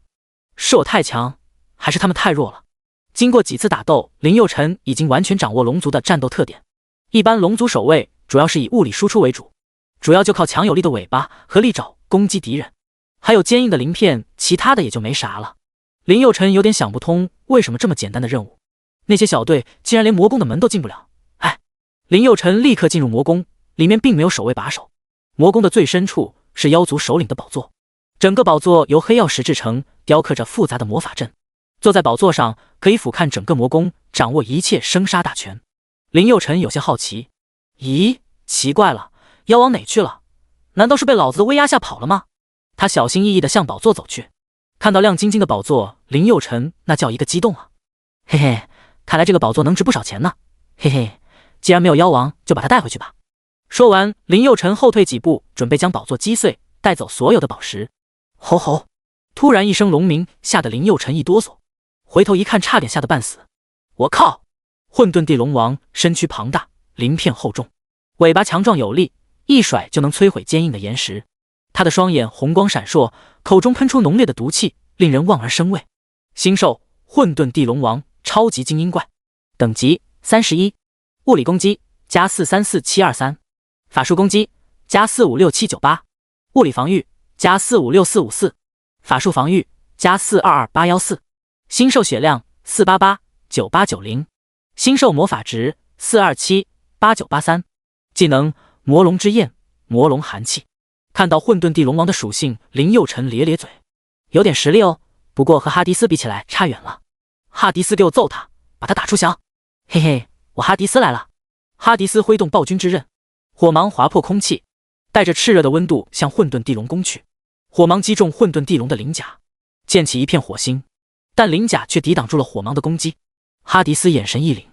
是我太强，还是他们太弱了？经过几次打斗，林佑成已经完全掌握龙族的战斗特点。一般龙族守卫主要是以物理输出为主，主要就靠强有力的尾巴和利爪攻击敌人，还有坚硬的鳞片，其他的也就没啥了。林佑成有点想不通，为什么这么简单的任务，那些小队竟然连魔宫的门都进不了。哎，林佑成立刻进入魔宫，里面并没有守卫把守。魔宫的最深处是妖族首领的宝座，整个宝座由黑曜石制成，雕刻着复杂的魔法阵。坐在宝座上，可以俯瞰整个魔宫，掌握一切生杀大权。林佑成有些好奇，咦，奇怪了，妖王哪去了？难道是被老子的威压吓跑了吗？他小心翼翼地向宝座走去，看到亮晶晶的宝座，林佑成那叫一个激动啊！嘿嘿，看来这个宝座能值不少钱呢。嘿嘿，既然没有妖王，就把它带回去吧。说完，林佑成后退几步，准备将宝座击碎，带走所有的宝石。吼吼！突然一声龙鸣，吓得林佑成一哆嗦，回头一看，差点吓得半死。我靠！混沌地龙王身躯庞大，鳞片厚重，尾巴强壮有力，一甩就能摧毁坚硬的岩石。他的双眼红光闪烁，口中喷出浓烈的毒气，令人望而生畏。星兽混沌地龙王超级精英怪，等级31，物理攻击加434723，法术攻击加456798，物理防御加456454，法术防御加422814，星兽血量4889890，星兽魔法值4278983，技能魔龙之焰，魔龙寒气。看到混沌地龙王的属性，林佑成咧咧嘴，有点实力哦，不过和哈迪斯比起来差远了。哈迪斯给我揍他，把他打出翔！嘿嘿，我哈迪斯来了！哈迪斯挥动暴君之刃，火芒划破空气，带着炽热的温度向混沌地龙攻去。火芒击中混沌地龙的鳞甲，溅起一片火星，但鳞甲却抵挡住了火芒的攻击。哈迪斯眼神一凛，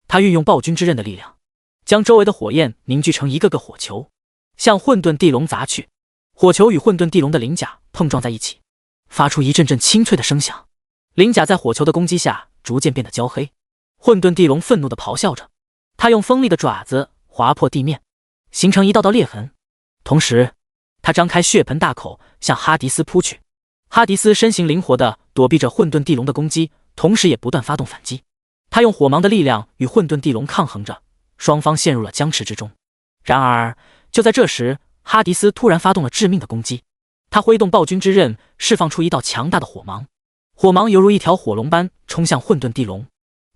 他运用暴君之刃的力量，将周围的火焰凝聚成一个个火球，向混沌地龙砸去。火球与混沌地龙的鳞甲碰撞在一起，发出一阵阵清脆的声响。鳞甲在火球的攻击下逐渐变得焦黑。混沌地龙愤怒地咆哮着，他用锋利的爪子划破地面，形成一道道裂痕。同时，他张开血盆大口向哈迪斯扑去。哈迪斯身形灵活地躲避着混沌地龙的攻击，同时也不断发动反击。他用火芒的力量与混沌地龙抗衡着，双方陷入了僵持之中。然而，就在这时，哈迪斯突然发动了致命的攻击。他挥动暴君之刃，释放出一道强大的火芒，火芒犹如一条火龙般冲向混沌地龙，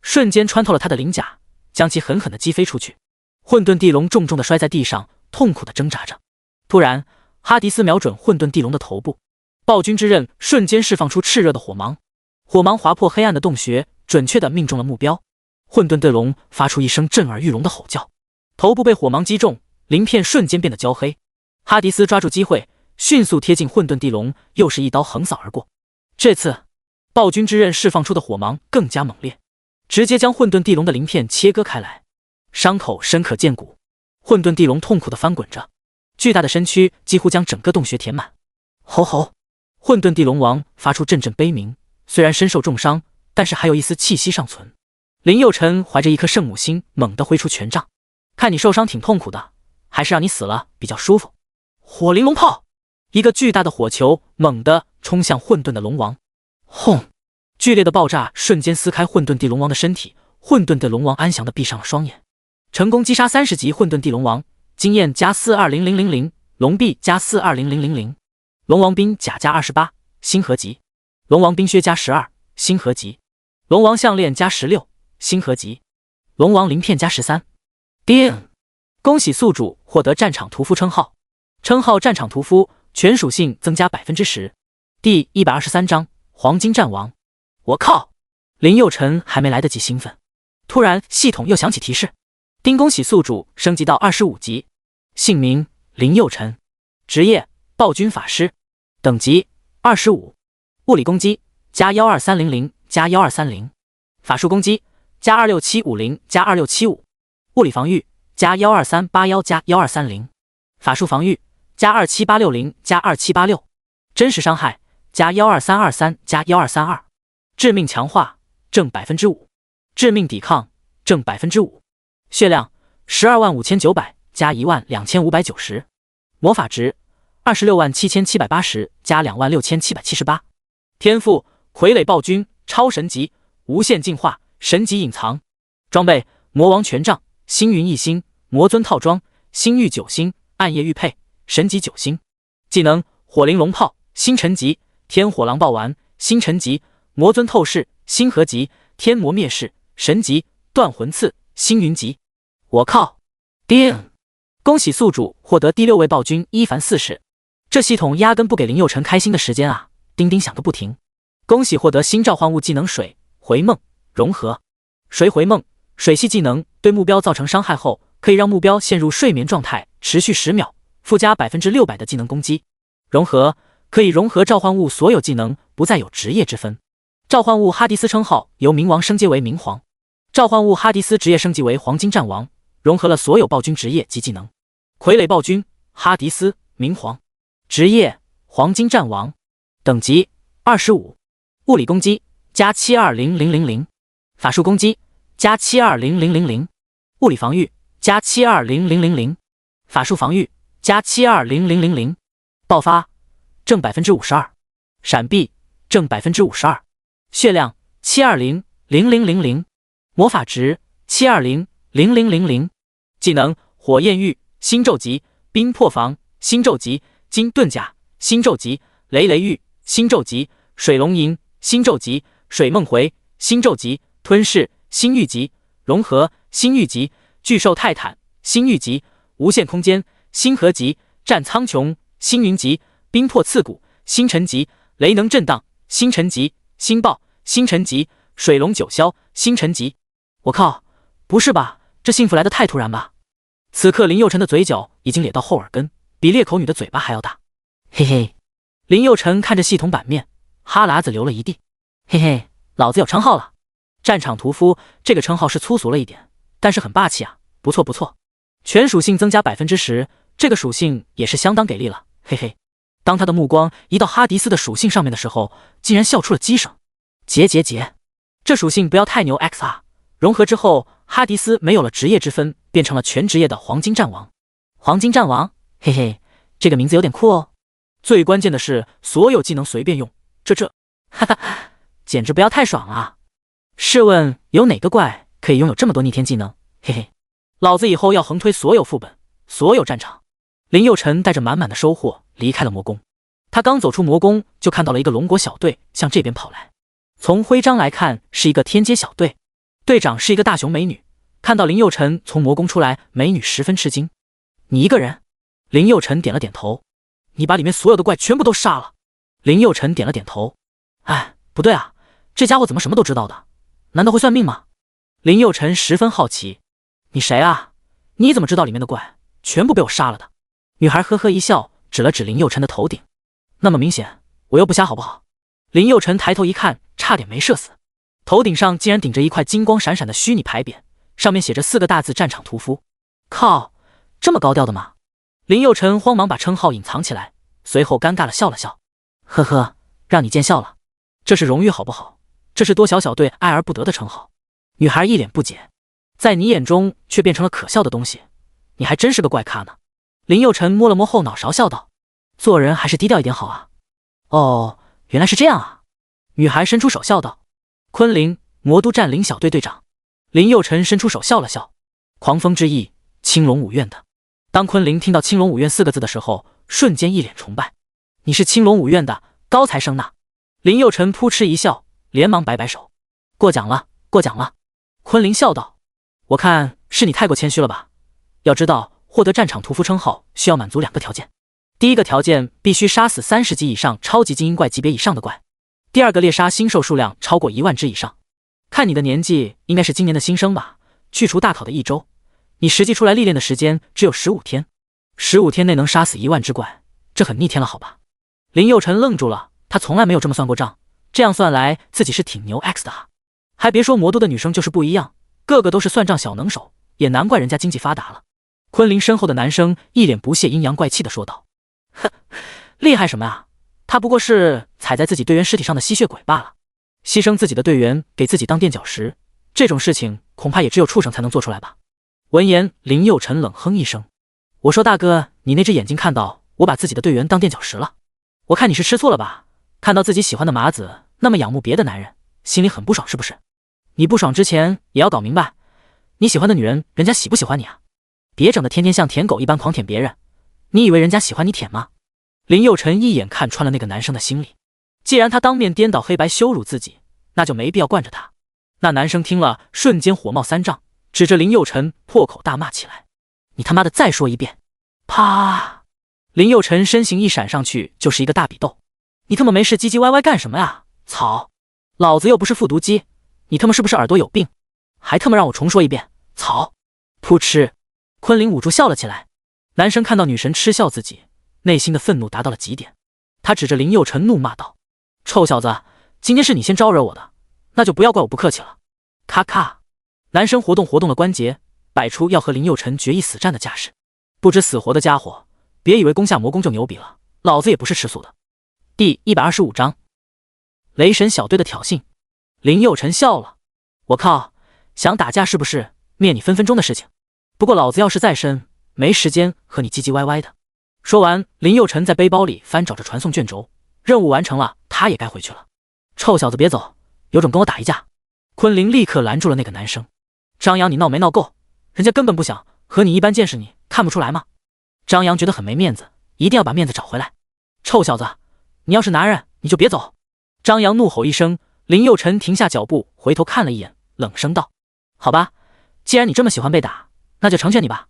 瞬间穿透了他的鳞甲，将其狠狠地击飞出去。混沌地龙重重地摔在地上，痛苦地挣扎着。突然，哈迪斯瞄准混沌地龙的头部，暴君之刃瞬间释放出炽热的火芒，火芒划破黑暗的洞穴，准确地命中了目标。混沌地龙发出一声震耳欲聋的吼叫，头部被火芒击中，鳞片瞬间变得焦黑。哈迪斯抓住机会，迅速贴近混沌地龙，又是一刀横扫而过。这次，暴君之刃释放出的火芒更加猛烈，直接将混沌地龙的鳞片切割开来，伤口深可见骨。混沌地龙痛苦地翻滚着，巨大的身躯几乎将整个洞穴填满。吼吼！混沌地龙王发出阵阵悲鸣，虽然身受重伤，但是还有一丝气息尚存。林佑成怀着一颗圣母心，猛地挥出权杖，看你受伤挺痛苦的，还是让你死了比较舒服。火灵龙炮！一个巨大的火球猛地冲向混沌的龙王，轰！剧烈的爆炸瞬间撕开混沌地龙王的身体，混沌的龙王安详地闭上了双眼。成功击杀30级混沌地龙王，经验加420000，龙臂加420000，龙王兵甲加28，星合级；龙王冰靴加12，星合级；龙王项链加16，星合级；龙王鳞片加13。叮！恭喜宿主获得战场屠夫称号。称号战场屠夫，全属性增加 10%。第123章黄金战王。我靠！林佑成还没来得及兴奋，突然系统又响起提示：丁，恭喜宿主升级到25级，姓名林佑成，职业暴君法师，等级25，物理攻击加12300加1230，法术攻击加26750加2675，物理防御加12381加1230，法术防御加27860加2786，真实伤害加12323加1232，致命强化正 5%， 致命抵抗正 5%， 血量125900加12590，魔法值267780加26778，天赋傀儡暴君超神级，无限进化，神级隐藏，装备魔王权杖，星云1星，魔尊套装，星域9星，暗夜玉佩，神级9星。技能火灵龙炮，星辰级，天火狼暴丸，星辰级，魔尊透视，星河级，天魔灭世，神级，断魂刺，星云级。我靠！叮！恭喜宿主获得第6位暴君伊凡4世。这系统压根不给林佑成开心的时间啊，叮叮响个不停。恭喜获得新召唤物技能水回梦融合。水回梦，水系技能，对目标造成伤害后，可以让目标陷入睡眠状态，持续10秒，附加 600% 的技能攻击。融合，可以融合召唤物所有技能，不再有职业之分。召唤物哈迪斯称号由冥王升阶为冥皇，召唤物哈迪斯职业升级为黄金战王，融合了所有暴君职业及技能。傀儡暴君哈迪斯冥皇，职业黄金战王，等级25，物理攻击加720000，法术攻击加720000，物理防御加720000，法术防御加720000，爆发正52%，闪避正52%，血量720000，魔法值720000，技能火焰域新骤级，冰破防新骤级，金盾甲新骤级，雷雷域新骤级，水龙吟新骤级，水梦回新骤级，吞噬新御级，融合新御级，巨兽泰坦新御级，无限空间新合级，战苍穹新云级，冰破刺骨星辰级，雷能震荡星辰级，星爆星辰级，水龙九霄星辰级。我靠，不是吧，这幸福来得太突然吧。此刻林佑辰的嘴角已经咧到后耳根，比裂口女的嘴巴还要大。嘿嘿，林佑辰看着系统版面，哈喇子流了一地。嘿嘿，老子有称号了。战场屠夫这个称号是粗俗了一点，但是很霸气啊，不错不错。全属性增加 10%， 这个属性也是相当给力了，嘿嘿。当他的目光移到哈迪斯的属性上面的时候，竟然笑出了鸡声。结，这属性不要太牛 X 啊！融合之后，哈迪斯没有了职业之分，变成了全职业的黄金战王。黄金战王，嘿嘿，这个名字有点酷哦。最关键的是，所有技能随便用，哈哈，简直不要太爽啊！试问有哪个怪可以拥有这么多逆天技能？嘿嘿，老子以后要横推所有副本，所有战场。林佑辰带着满满的收获离开了魔宫。他刚走出魔宫，就看到了一个龙国小队向这边跑来。从徽章来看，是一个天阶小队，队长是一个大熊美女。看到林佑辰从魔宫出来，美女十分吃惊。你一个人？林佑辰点了点头。你把里面所有的怪全部都杀了？林佑辰点了点头。哎，不对啊，这家伙怎么什么都知道的？难道会算命吗？林佑辰十分好奇。你谁啊？你怎么知道里面的怪全部被我杀了的？女孩呵呵一笑，指了指林佑辰的头顶。那么明显，我又不瞎好不好？林佑辰抬头一看，差点没射死。头顶上竟然顶着一块金光闪闪的虚拟牌匾，上面写着4个大字：战场屠夫。靠，这么高调的吗？林佑辰慌忙把称号隐藏起来，随后尴尬地笑了笑。呵呵，让你见笑了。这是荣誉好不好？这是多小小队爱而不得的称号。女孩一脸不解，在你眼中却变成了可笑的东西，你还真是个怪咖呢。林佑辰摸了摸后脑勺，笑道：做人还是低调一点好啊。哦，原来是这样啊。女孩伸出手笑道：昆凌，魔都占领小队队长。林佑辰伸出手笑了笑：狂风之翼，青龙五院的。当昆凌听到青龙五院4个字的时候，瞬间一脸崇拜。你是青龙五院的高材生呢。林佑辰扑哧一笑，连忙摆摆手：过奖了，过奖了。昆凌笑道：我看是你太过谦虚了吧。要知道获得战场屠夫称号需要满足2个条件，第一个条件必须杀死30级以上超级精英怪级别以上的怪，第二个猎杀星兽数量超过1万只以上。看你的年纪应该是今年的新生吧，去除大考的1周，你实际出来历练的时间只有15天，15天内能杀死1万只怪，这很逆天了好吧。林佑辰愣住了，他从来没有这么算过账，这样算来自己是挺牛 X 的啊。还别说魔都的女生就是不一样，个个都是算账小能手，也难怪人家经济发达了。昆凌身后的男生一脸不屑阴阳怪气的说道：哼，厉害什么啊，他不过是踩在自己队员尸体上的吸血鬼罢了，牺牲自己的队员给自己当垫脚石，这种事情恐怕也只有畜生才能做出来吧。闻言，林佑辰冷哼一声：我说大哥，你那只眼睛看到我把自己的队员当垫脚石了？我看你是吃错了吧，看到自己喜欢的麻子那么仰慕别的男人，心里很不爽是不是？你不爽之前也要搞明白，你喜欢的女人人家喜不喜欢你啊？别整得天天像舔狗一般狂舔别人，你以为人家喜欢你舔吗？林佑辰一眼看穿了那个男生的心理，既然他当面颠倒黑白羞辱自己，那就没必要惯着他。那男生听了瞬间火冒三丈，指着林佑辰破口大骂起来：你他妈的再说一遍！啪！林佑辰身形一闪上去就是一个大比斗。你他妈没事唧唧歪歪干什么呀？操！老子又不是复读机，你他妈是不是耳朵有病？还他妈让我重说一遍！操！噗嗤！昆凌捂住笑了起来。男生看到女神嗤笑自己，内心的愤怒达到了极点。他指着林佑成怒骂道：“臭小子，今天是你先招惹我的，那就不要怪我不客气了。”咔咔，男生活动了关节，摆出要和林佑成决一死战的架势。不知死活的家伙，别以为攻下魔宫就牛逼了，老子也不是吃素的。第125章，雷神小队的挑衅。林佑成笑了：“我靠，想打架是不是？灭你分分钟的事情。不过老子要是再生，没时间和你唧唧歪歪的。”说完，林佑成在背包里翻找着传送卷轴，任务完成了，他也该回去了。臭小子别走，有种跟我打一架！昆凌立刻拦住了那个男生。张扬，你闹没闹够？人家根本不想和你一般见识，你看不出来吗？张扬觉得很没面子，一定要把面子找回来。臭小子，你要是男人，你就别走！张扬怒吼一声。林佑成停下脚步，回头看了一眼，冷声道：“好吧，既然你这么喜欢被打，那就成全你吧。”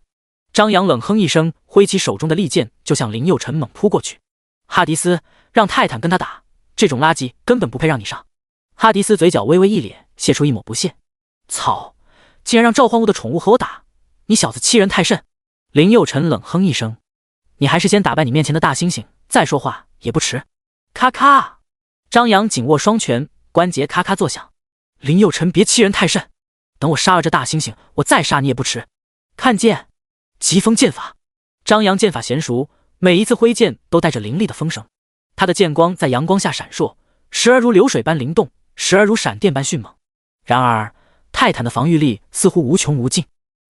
张扬冷哼一声，挥起手中的利剑，就向林佑成猛扑过去。哈迪斯，让泰坦跟他打，这种垃圾根本不配让你上。哈迪斯嘴角微微一咧，泄出一抹不屑：“操，竟然让召唤物的宠物和我打，你小子欺人太甚！”林佑成冷哼一声：“你还是先打败你面前的大猩猩，再说话也不迟。”咔咔，张扬紧握双拳，关节咔咔作响。林佑成，别欺人太甚，等我杀了这大猩猩，我再杀你也不迟。看剑，疾风剑法。张扬剑法娴熟，每一次挥剑都带着凌厉的风声。他的剑光在阳光下闪烁，时而如流水般灵动，时而如闪电般迅猛。然而泰坦的防御力似乎无穷无尽，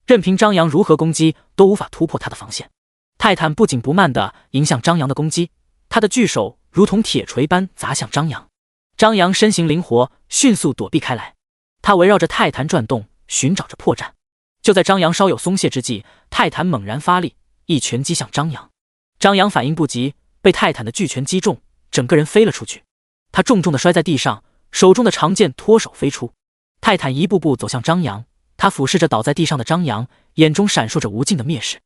任凭张扬如何攻击，都无法突破他的防线。泰坦不紧不慢地迎向张扬的攻击，他的巨手如同铁锤般砸向张扬。张扬身形灵活，迅速躲避开来。他围绕着泰坦转动，寻找着破绽。就在张扬稍有松懈之际，泰坦猛然发力，一拳击向张扬。张扬反应不及，被泰坦的巨拳击中，整个人飞了出去。他重重地摔在地上，手中的长剑脱手飞出。泰坦一步步走向张扬，他俯视着倒在地上的张扬，眼中闪烁着无尽的蔑视。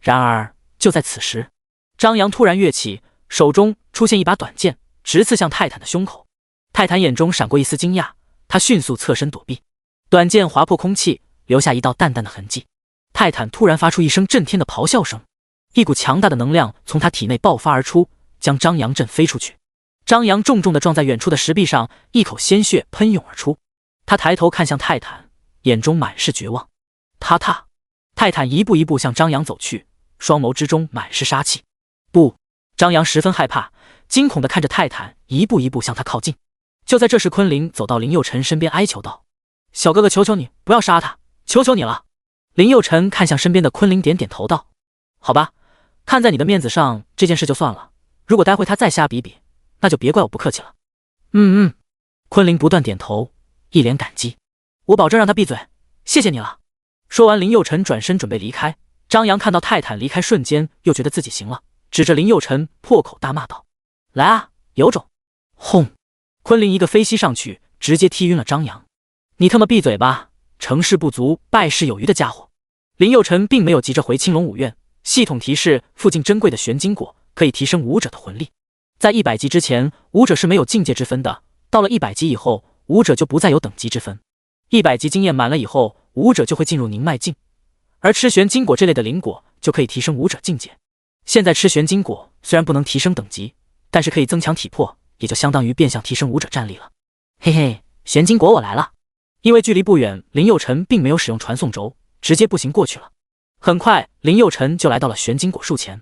然而就在此时，张扬突然跃起，手中出现一把短剑，直刺向泰坦的胸口。泰坦眼中闪过一丝惊讶，他迅速侧身躲避，短剑划破空气，留下一道淡淡的痕迹。泰坦突然发出一声震天的咆哮声，一股强大的能量从他体内爆发而出，将张扬震飞出去。张扬重重地撞在远处的石壁上，一口鲜血喷涌而出。他抬头看向泰坦，眼中满是绝望。他泰坦一步一步向张扬走去，双眸之中满是杀气。不！张扬十分害怕，惊恐地看着泰坦一步一步向他靠近。就在这时，昆凌走到林佑成身边，哀求道：“小哥哥，求求你不要杀他，求求你了。”林佑成看向身边的昆凌，点点头道：“好吧，看在你的面子上，这件事就算了。如果待会他再瞎比比，那就别怪我不客气了。”昆凌不断点头，一脸感激：“我保证让他闭嘴，谢谢你了。”说完，林佑成转身准备离开。张扬看到泰坦离开瞬间，又觉得自己行了，指着林佑成破口大骂道：“来啊，有种！”轰！昆凌一个飞膝上去，直接踢晕了张扬。“你他妈闭嘴吧，成事不足败事有余的家伙！”林佑成并没有急着回青龙武院，系统提示附近珍贵的玄金果可以提升武者的魂力。在100级之前，武者是没有境界之分的，到了100级以后，武者就不再有等级之分。100级经验满了以后，武者就会进入宁脉境，而吃玄金果这类的灵果就可以提升武者境界。现在吃玄金果虽然不能提升等级，但是可以增强体魄，也就相当于变相提升武者战力了。嘿嘿，玄金果我来了。因为距离不远，林佑成并没有使用传送轴，直接步行过去了。很快，林佑成就来到了玄金果树前。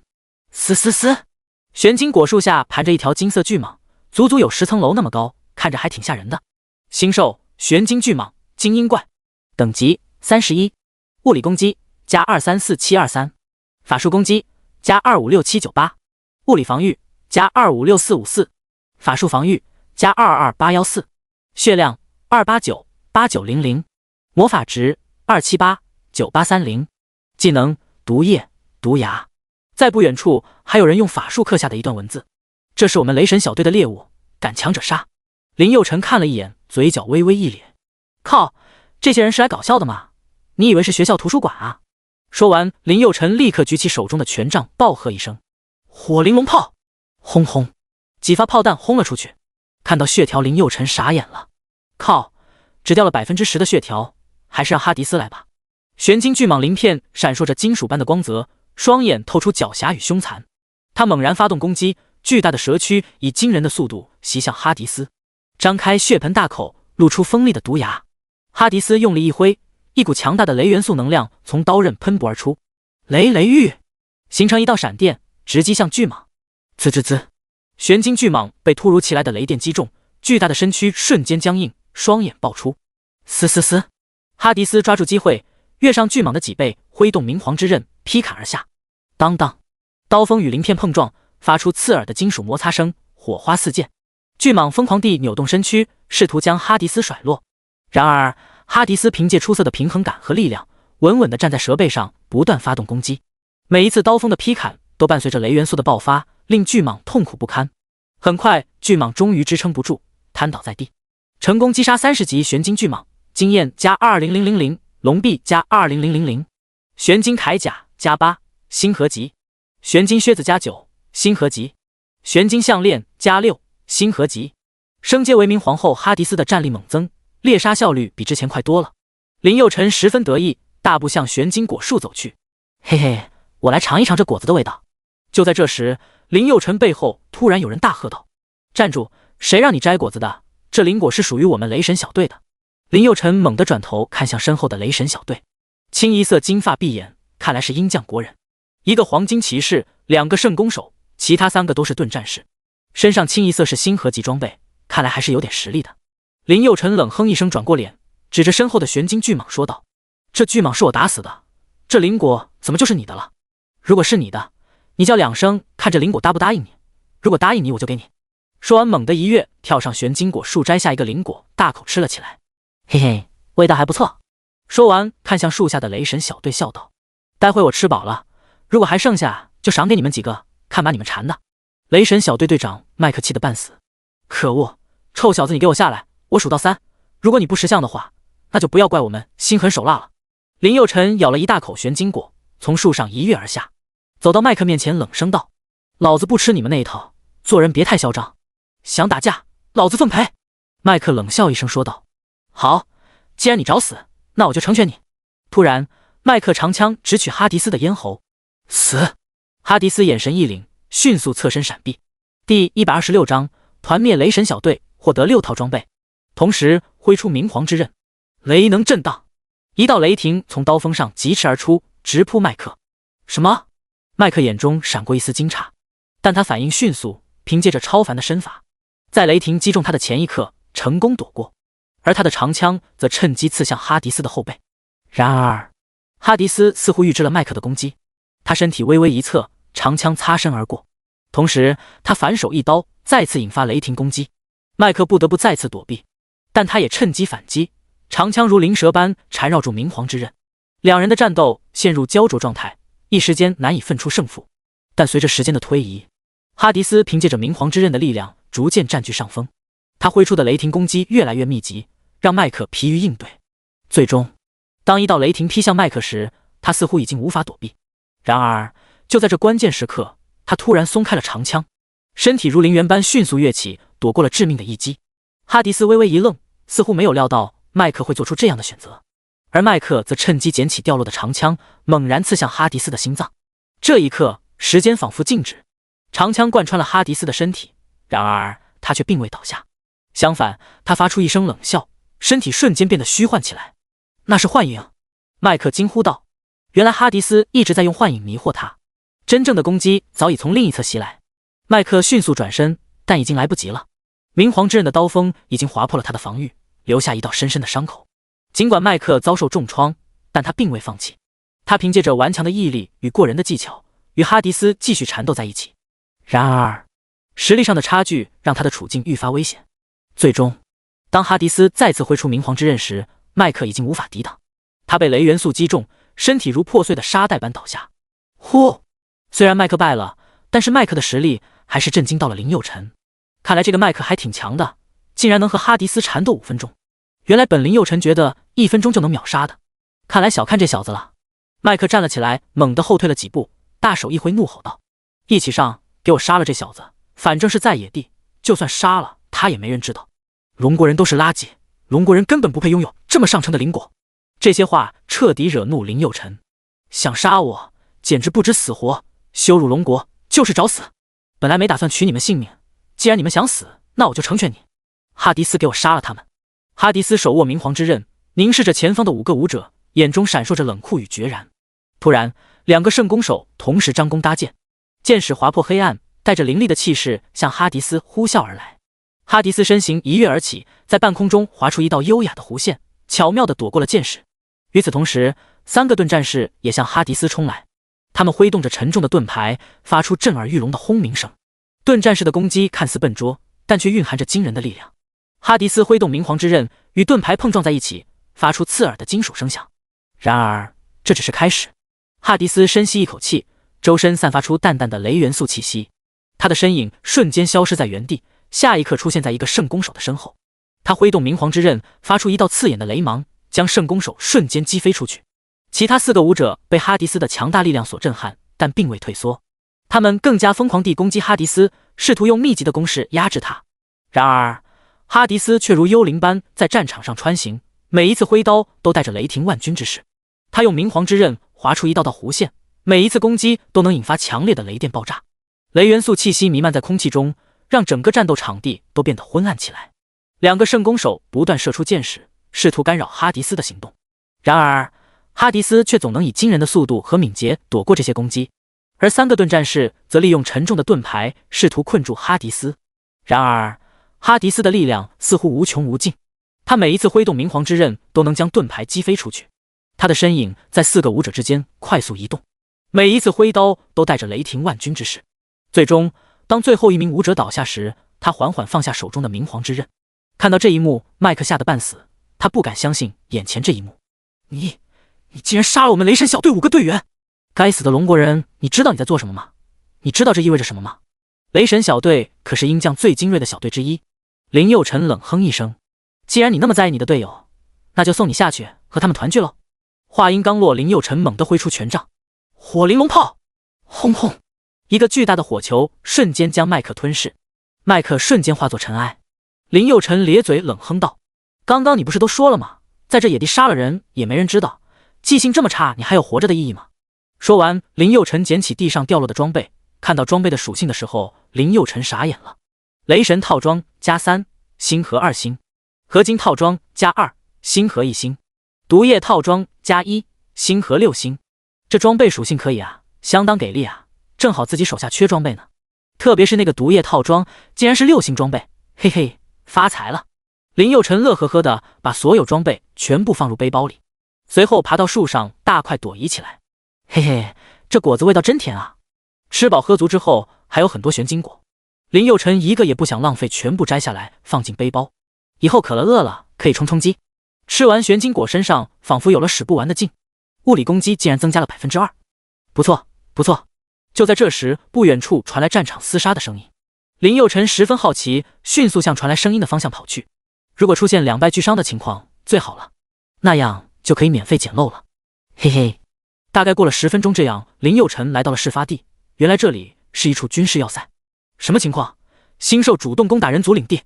玄金果树下盘着一条金色巨蟒，足足有10层楼那么高，看着还挺吓人的。星兽玄金巨蟒，精英怪，等级31，物理攻击加234-723，法术攻击加256-798，物理防御加256-454，法术防御加222-814，血量289-8900，魔法值278-9830，技能毒液毒牙。在不远处还有人用法术刻下的一段文字：“这是我们雷神小队的猎物，敢强者杀。”林佑成看了一眼，嘴角微微一咧：“靠，这些人是来搞笑的吗？你以为是学校图书馆啊？”说完，林佑成立刻举起手中的权杖，暴喝一声：“火玲珑炮！”轰轰，几发炮弹轰了出去。看到血条，林佑成傻眼了：“靠，只掉了10%的血条，还是让哈迪斯来吧。”玄金巨蟒鳞片闪烁着金属般的光泽，双眼透出狡黠与凶残。他猛然发动攻击，巨大的蛇躯以惊人的速度袭向哈迪斯，张开血盆大口，露出锋利的毒牙。哈迪斯用力一挥，一股强大的雷元素能量从刀刃喷薄而出，雷域形成一道闪电，直击向巨蟒。滋吱滋，玄金巨蟒被突如其来的雷电击中，巨大的身躯瞬间僵硬，双眼爆出。嘶嘶嘶，哈迪斯抓住机会，跃上巨蟒的脊背，挥动明皇之刃劈砍而下。当当，刀锋与鳞片碰撞，发出刺耳的金属摩擦声，火花四溅。巨蟒疯狂地扭动身躯，试图将哈迪斯甩落。然而哈迪斯凭借出色的平衡感和力量，稳稳地站在蛇背上，不断发动攻击。每一次刀锋的劈砍都伴随着雷元素的爆发，令巨蟒痛苦不堪。很快，巨蟒终于支撑不住，瘫倒在地。成功击杀30级玄金巨蟒，经验加20000，龙臂加20000，玄金铠甲加8，星河级；玄金靴子加9，星河级；玄金项链加6，星河级。升阶为明皇后，哈迪斯的战力猛增，猎杀效率比之前快多了。林佑辰十分得意，大步向玄金果树走去。嘿嘿，我来尝一尝这果子的味道。就在这时，林佑辰背后突然有人大喝道：“站住！谁让你摘果子的？这灵果是属于我们雷神小队的。”林佑辰猛地转头看向身后的雷神小队，清一色金发碧眼，看来是鹰将国人。一个黄金骑士，2个圣弓手，其他3个都是盾战士，身上清一色是星河级装备，看来还是有点实力的。林佑辰冷哼一声，转过脸，指着身后的玄金巨蟒说道：“这巨蟒是我打死的，这灵果怎么就是你的了？如果是你的，你叫2声，看这灵果答不答应你。如果答应你，我就给你。”说完，猛地一跃，跳上玄金果树，摘下一个灵果，大口吃了起来。嘿嘿，味道还不错。说完，看向树下的雷神小队，笑道：“待会我吃饱了，如果还剩下，就赏给你们几个，看把你们馋的。”雷神小队队长麦克气得半死：“可恶，臭小子，你给我下来！我数到3，如果你不识相的话，那就不要怪我们心狠手辣了。”林佑辰咬了一大口玄金果，从树上一跃而下，走到麦克面前，冷声道：“老子不吃你们那一套，做人别太嚣张，想打架，老子奉陪。”麦克冷笑一声说道：“好，既然你找死，那我就成全你。”突然，麦克长枪直取哈迪斯的咽喉。死！哈迪斯眼神一凛，迅速侧身闪避。第126章团灭雷神小队，获得6套装备，同时挥出明皇之刃，雷能震荡，一道雷霆从刀锋上疾驰而出，直扑麦克。什么？麦克眼中闪过一丝惊诧，但他反应迅速，凭借着超凡的身法，在雷霆击中他的前一刻成功躲过，而他的长枪则趁机刺向哈迪斯的后背。然而哈迪斯似乎预知了麦克的攻击，他身体微微一侧，长枪擦身而过，同时他反手一刀，再次引发雷霆攻击。麦克不得不再次躲避，但他也趁机反击，长枪如灵蛇般缠绕住明皇之刃。2人的战斗陷入焦灼状态，一时间难以分出胜负。但随着时间的推移，哈迪斯凭借着明皇之刃的力量逐渐占据上风，他挥出的雷霆攻击越来越密集，让麦克疲于应对。最终，当一道雷霆劈向麦克时，他似乎已经无法躲避。然而就在这关键时刻，他突然松开了长枪，身体如灵猿般迅速跃起，躲过了致命的一击。哈迪斯微微一愣，似乎没有料到麦克会做出这样的选择，而麦克则趁机捡起掉落的长枪，猛然刺向哈迪斯的心脏。这一刻，时间仿佛静止，长枪贯穿了哈迪斯的身体，然而他却并未倒下，相反，他发出一声冷笑，身体瞬间变得虚幻起来。那是幻影！麦克惊呼道。原来哈迪斯一直在用幻影迷惑他，真正的攻击早已从另一侧袭来。麦克迅速转身，但已经来不及了。明皇之刃的刀锋已经划破了他的防御，留下一道深深的伤口。尽管麦克遭受重创，但他并未放弃。他凭借着顽强的毅力与过人的技巧，与哈迪斯继续缠斗在一起。然而，实力上的差距让他的处境愈发危险。最终，当哈迪斯再次挥出明皇之刃时，麦克已经无法抵挡，他被雷元素击中，身体如破碎的沙袋般倒下。呼！虽然麦克败了，但是麦克的实力还是震惊到了林佑辰。看来这个麦克还挺强的，竟然能和哈迪斯缠斗5分钟。原来本林佑辰觉得1分钟就能秒杀的，看来小看这小子了。麦克站了起来，猛地后退了几步，大手一挥，怒吼道：“一起上，给我杀了这小子！反正是在野地，就算杀了他也没人知道。龙国人都是垃圾，龙国人根本不配拥有这么上乘的灵果。”这些话彻底惹怒林佑辰，想杀我简直不知死活，羞辱龙国就是找死。本来没打算取你们性命，既然你们想死，那我就成全你。哈迪斯，给我杀了他们！哈迪斯手握明皇之刃，凝视着前方的5个武者，眼中闪烁着冷酷与决然。突然，2个圣弓手同时张弓搭箭，箭矢划破黑暗，带着凌厉的气势向哈迪斯呼啸而来。哈迪斯身形一跃而起，在半空中划出一道优雅的弧线，巧妙地躲过了箭矢。与此同时，3个盾战士也向哈迪斯冲来，他们挥动着沉重的盾牌，发出震耳欲聋的轰鸣声。盾战士的攻击看似笨拙，但却蕴含着惊人的力量。哈迪斯挥动明皇之刃，与盾牌碰撞在一起，发出刺耳的金属声响。然而，这只是开始。哈迪斯深吸一口气，周身散发出淡淡的雷元素气息，他的身影瞬间消失在原地，下一刻出现在一个圣弓手的身后。他挥动明皇之刃，发出一道刺眼的雷芒，将圣弓手瞬间击飞出去。其他4个武者被哈迪斯的强大力量所震撼，但并未退缩，他们更加疯狂地攻击哈迪斯，试图用密集的攻势压制他。然而，哈迪斯却如幽灵般在战场上穿行，每一次挥刀都带着雷霆万钧之势。他用明皇之刃划出一道道弧线，每一次攻击都能引发强烈的雷电爆炸。雷元素气息弥漫在空气中，让整个战斗场地都变得昏暗起来。2个圣弓手不断射出箭矢，试图干扰哈迪斯的行动。然而，哈迪斯却总能以惊人的速度和敏捷躲过这些攻击，而3个盾战士则利用沉重的盾牌试图困住哈迪斯。然而，哈迪斯的力量似乎无穷无尽，他每一次挥动明皇之刃都能将盾牌击飞出去。他的身影在4个武者之间快速移动，每一次挥刀都带着雷霆万钧之势。最终，当最后一名武者倒下时，他缓缓放下手中的明皇之刃。看到这一幕，麦克吓得半死，他不敢相信眼前这一幕。你竟然杀了我们雷神小队5个队员！该死的龙国人，你知道你在做什么吗？你知道这意味着什么吗？雷神小队可是鹰将最精锐的小队之一。林佑辰冷哼一声，既然你那么在意你的队友，那就送你下去和他们团聚喽。话音刚落，林佑辰猛地挥出权杖，火灵龙炮，轰轰！一个巨大的火球瞬间将麦克吞噬，麦克瞬间化作尘埃。林佑辰咧嘴冷哼道：“刚刚你不是都说了吗？在这野地杀了人也没人知道，记性这么差，你还有活着的意义吗？”说完，林佑辰捡起地上掉落的装备，看到装备的属性的时候，林佑辰傻眼了。雷神套装+3，星河2星；合金套装+2，星河1星；毒液套装+1，星河6星。这装备属性可以啊，相当给力啊，正好自己手下缺装备呢。特别是那个毒液套装，竟然是6星装备，嘿嘿，发财了。林佑辰乐呵呵的把所有装备全部放入背包里，随后爬到树上大快朵颐起来。嘿嘿，这果子味道真甜啊！吃饱喝足之后，还有很多玄金果。林佑辰一个也不想浪费，全部摘下来放进背包，以后渴了饿了可以充充饥。吃完玄金果，身上仿佛有了使不完的劲，物理攻击竟然增加了2%。不错，不错。就在这时，不远处传来战场厮杀的声音。林佑辰十分好奇，迅速向传来声音的方向跑去。如果出现2败俱伤的情况，最好了，那样就可以免费捡漏了。嘿嘿。大概过了10分钟，这样林佑辰来到了事发地。原来这里是一处军事要塞。什么情况？星兽主动攻打人族领地。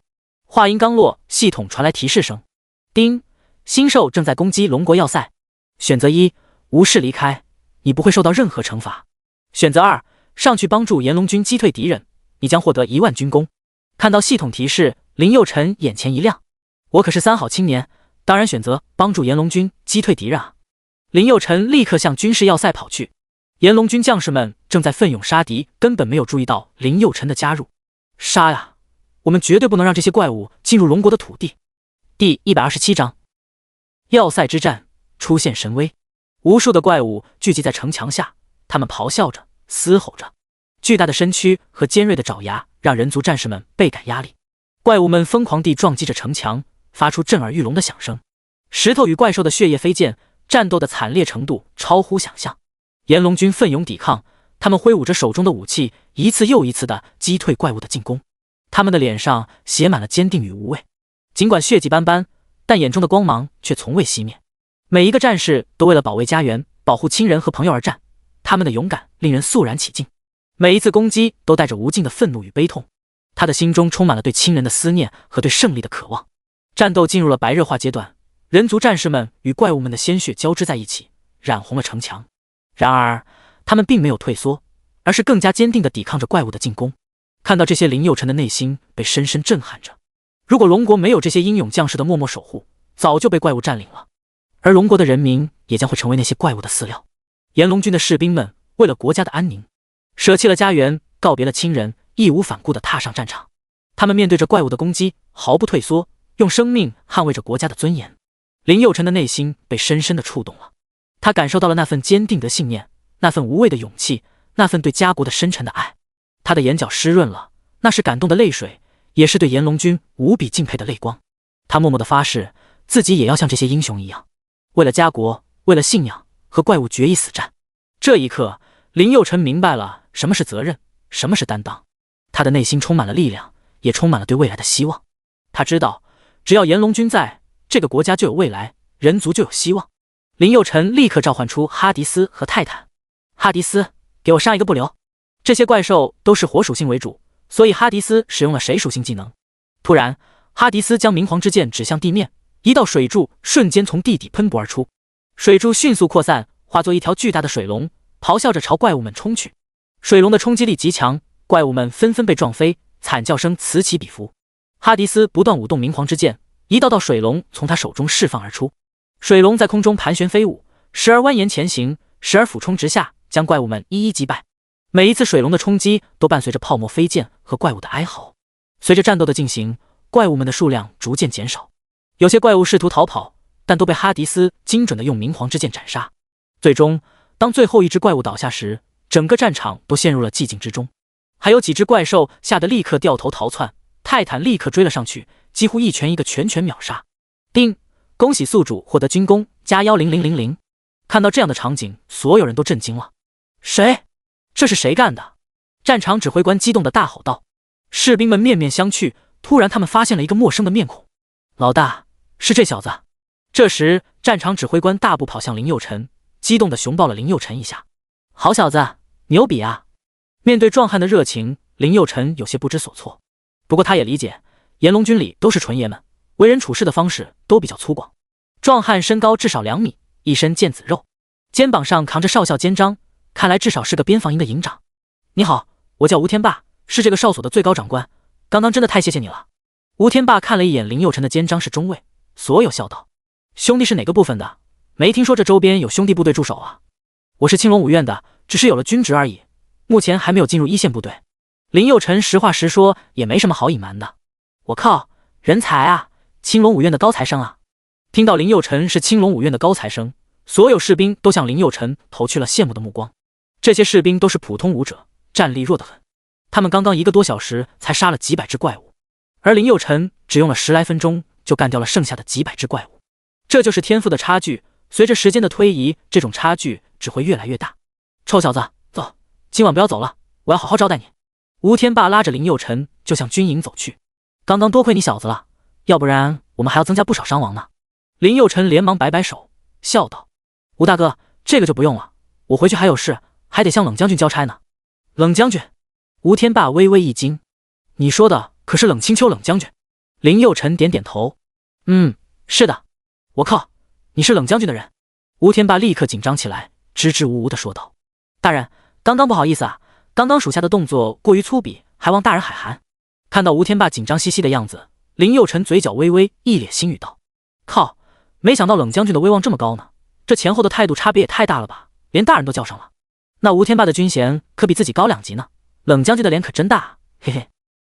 话音刚落，系统传来提示声。叮，星兽正在攻击龙国要塞。选择1，无视离开，你不会受到任何惩罚。选择2，上去帮助炎龙军击退敌人，你将获得1万军功。看到系统提示，林佑辰眼前一亮。我可是3好青年，当然选择帮助炎龙军击退敌人啊！林佑辰立刻向军事要塞跑去。炎龙军将士们正在奋勇杀敌，根本没有注意到林佑辰的加入。杀呀！我们绝对不能让这些怪物进入龙国的土地。第127章，要塞之战出现神威。无数的怪物聚集在城墙下，他们咆哮着，嘶吼着，巨大的身躯和尖锐的爪牙让人族战士们倍感压力。怪物们疯狂地撞击着城墙，发出震耳欲聋的响声。石头与怪兽的血液飞溅，战斗的惨烈程度超乎想象。炎龙军奋勇抵抗，他们挥舞着手中的武器，一次又一次地击退怪物的进攻。他们的脸上写满了坚定与无畏，尽管血迹斑斑，但眼中的光芒却从未熄灭。每一个战士都为了保卫家园、保护亲人和朋友而战，他们的勇敢令人肃然起敬。每一次攻击都带着无尽的愤怒与悲痛，他的心中充满了对亲人的思念和对胜利的渴望。战斗进入了白热化阶段，人族战士们与怪物们的鲜血交织在一起，染红了城墙。然而，他们并没有退缩，而是更加坚定地抵抗着怪物的进攻。看到这些，林佑辰的内心被深深震撼着。如果龙国没有这些英勇将士的默默守护，早就被怪物占领了，而龙国的人民也将会成为那些怪物的饲料。炎龙军的士兵们为了国家的安宁，舍弃了家园，告别了亲人，义无反顾地踏上战场。他们面对着怪物的攻击，毫不退缩，用生命捍卫着国家的尊严。林佑辰的内心被深深地触动了，他感受到了那份坚定的信念，那份无畏的勇气，那份对家国的深沉的爱。他的眼角湿润了，那是感动的泪水，也是对炎龙军无比敬佩的泪光。他默默地发誓，自己也要像这些英雄一样，为了家国，为了信仰，和怪物决一死战。这一刻，林佑辰明白了什么是责任，什么是担当。他的内心充满了力量，也充满了对未来的希望。他知道，只要炎龙军在，这个国家就有未来，人族就有希望。林佑辰立刻召唤出哈迪斯和泰坦。哈迪斯，给我上一个不留。这些怪兽都是火属性为主，所以哈迪斯使用了水属性技能。突然，哈迪斯将明黄之剑指向地面，一道水柱瞬间从地底喷薄而出，水柱迅速扩散，化作一条巨大的水龙，咆哮着朝怪物们冲去。水龙的冲击力极强，怪物们纷纷被撞飞，惨叫声此起彼伏。哈迪斯不断舞动明黄之剑，一道道水龙从他手中释放而出，水龙在空中盘旋飞舞，时而蜿蜒前行，时而俯冲直下，将怪物们一一击败。每一次水龙的冲击都伴随着泡沫飞溅和怪物的哀嚎。随着战斗的进行，怪物们的数量逐渐减少，有些怪物试图逃跑，但都被哈迪斯精准地用明黄之剑斩杀。最终，当最后一只怪物倒下时，整个战场都陷入了寂静之中。还有几只怪兽吓得立刻掉头逃窜，泰坦立刻追了上去，几乎一拳一个拳秒杀。叮！恭喜宿主获得军功加10000。看到这样的场景，所有人都震惊了。谁？这是谁干的？战场指挥官激动地大吼道。士兵们面面相觑，突然他们发现了一个陌生的面孔。老大，是这小子。这时，战场指挥官大步跑向林佑辰，激动地熊抱了林佑辰一下。好小子，牛比啊！面对壮汉的热情，林佑辰有些不知所措。不过他也理解，炎龙军里都是纯爷们，为人处事的方式都比较粗犷。壮汉身高至少2米，一身腱子肉，肩膀上扛着少校肩章，看来至少是个边防营的营长。你好，我叫吴天霸，是这个哨所的最高长官，刚刚真的太谢谢你了。吴天霸看了一眼林佑辰的肩章是中尉，所有笑道：兄弟是哪个部分的？没听说这周边有兄弟部队驻守啊。我是青龙五院的，只是有了军职而已，目前还没有进入一线部队。林佑辰实话实说，也没什么好隐瞒的。我靠，人才啊，青龙五院的高材生啊！听到林佑辰是青龙五院的高材生，所有士兵都向林佑辰投去了羡慕的目光。这些士兵都是普通武者，战力弱得很，他们刚刚1个多小时才杀了几百只怪物，而林佑辰只用了10来分钟就干掉了剩下的几百只怪物。这就是天赋的差距，随着时间的推移，这种差距只会越来越大。臭小子，走，今晚不要走了，我要好好招待你。吴天霸拉着林佑辰就向军营走去。刚刚多亏你小子了，要不然我们还要增加不少伤亡呢。林佑辰连忙摆摆手，笑道：吴大哥，这个就不用了，我回去还有事，还得向冷将军交差呢。冷将军？吴天霸微微一惊，你说的可是冷清秋冷将军？林佑辰点点头，是的。我靠，你是冷将军的人？吴天霸立刻紧张起来，支支吾吾地说道：大人，刚刚不好意思啊，刚刚属下的动作过于粗鄙，还望大人海涵。看到吴天霸紧张兮兮的样子，林佑辰嘴角微微，一咧心语道：靠，没想到冷将军的威望这么高呢，这前后的态度差别也太大了吧，连大人都叫上了。那吴天霸的军衔可比自己高2级呢，冷将军的脸可真大啊，嘿嘿。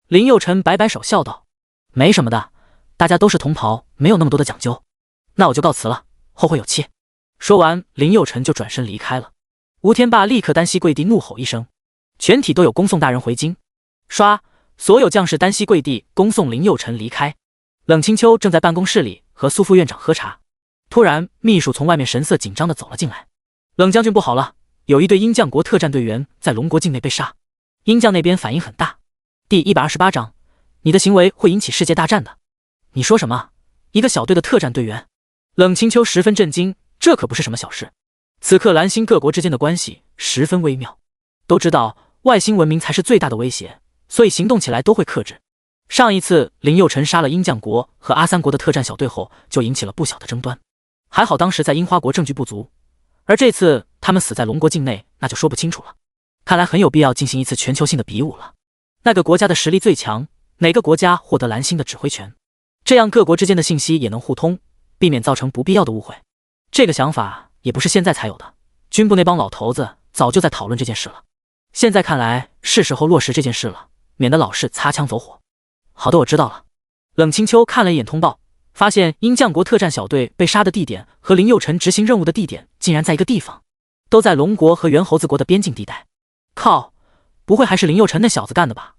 林佑辰摆摆手笑道：没什么的，大家都是同袍，没有那么多的讲究。那我就告辞了，后会有期。说完，林佑辰就转身离开了。吴天霸立刻单膝跪地，怒吼一声，全体都有恭送大人回京。刷，所有将士单膝跪地恭送林佑辰离开。冷清秋正在办公室里和苏副院长喝茶，突然秘书从外面神色紧张地走了进来。冷将军不好了，有一队鹰将国特战队员在龙国境内被杀，鹰将那边反应很大。第128章，你的行为会引起世界大战的。你说什么？一个小队的特战队员？冷清秋十分震惊，这可不是什么小事。此刻蓝星各国之间的关系十分微妙，都知道外星文明才是最大的威胁，所以行动起来都会克制。上一次林佑辰杀了鹰将国和阿三国的特战小队后，就引起了不小的争端。还好当时在樱花国证据不足，而这次他们死在龙国境内，那就说不清楚了。看来很有必要进行一次全球性的比武了。那个国家的实力最强，哪个国家获得蓝星的指挥权，这样各国之间的信息也能互通，避免造成不必要的误会。这个想法也不是现在才有的，军部那帮老头子早就在讨论这件事了。现在看来是时候落实这件事了，免得老是擦枪走火。好的，我知道了。冷清秋看了一眼通报，发现鹰将国特战小队被杀的地点和林佑辰执行任务的地点竟然在一个地方，都在龙国和猿猴子国的边境地带。靠，不会还是林佑辰那小子干的吧？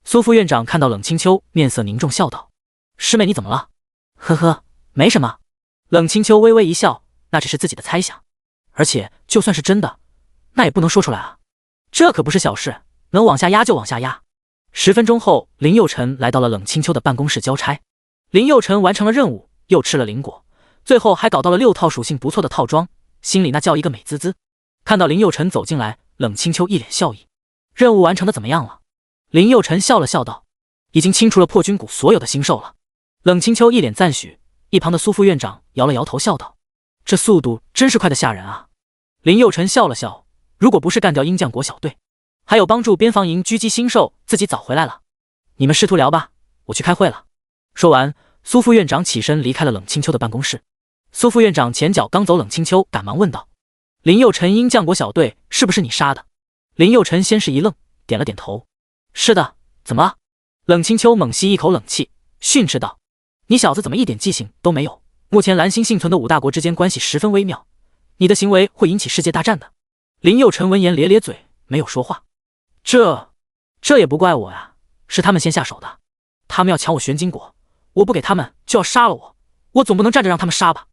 苏副院长看到冷清秋，面色凝重，笑道：“师妹，你怎么了？”呵呵，没什么。冷清秋微微一笑，那只是自己的猜想，而且就算是真的，那也不能说出来啊。这可不是小事，能往下压就往下压。10分钟后，林佑辰来到了冷清秋的办公室交差。林佑辰完成了任务，又吃了灵果，最后还搞到了6套属性不错的套装，心里那叫一个美滋滋。看到林佑辰走进来，冷清秋一脸笑意：“任务完成的怎么样了？”林佑辰笑了笑道：“已经清除了破军谷所有的星兽了。”冷清秋一脸赞许，一旁的苏副院长摇了摇头，笑道：“这速度真是快得吓人啊！”林佑辰笑了笑，如果不是干掉鹰将国小队，还有帮助边防营狙击星兽，自己早回来了。你们试图聊吧，我去开会了。说完，苏副院长起身离开了冷清秋的办公室。苏副院长前脚刚走，冷清秋赶忙问道：“林佑辰鹰将国小队是不是你杀的？”林佑辰先是一愣，点了点头：“是的，怎么了？”冷清秋猛吸一口冷气，训斥道：“你小子怎么一点记性都没有？目前蓝星幸存的5大国之间关系十分微妙，你的行为会引起世界大战的。”林佑辰闻言咧咧嘴，没有说话。这也不怪我呀，是他们先下手的。他们要抢我玄金果，我不给他们就要杀了我，我总不能站着让他们杀吧。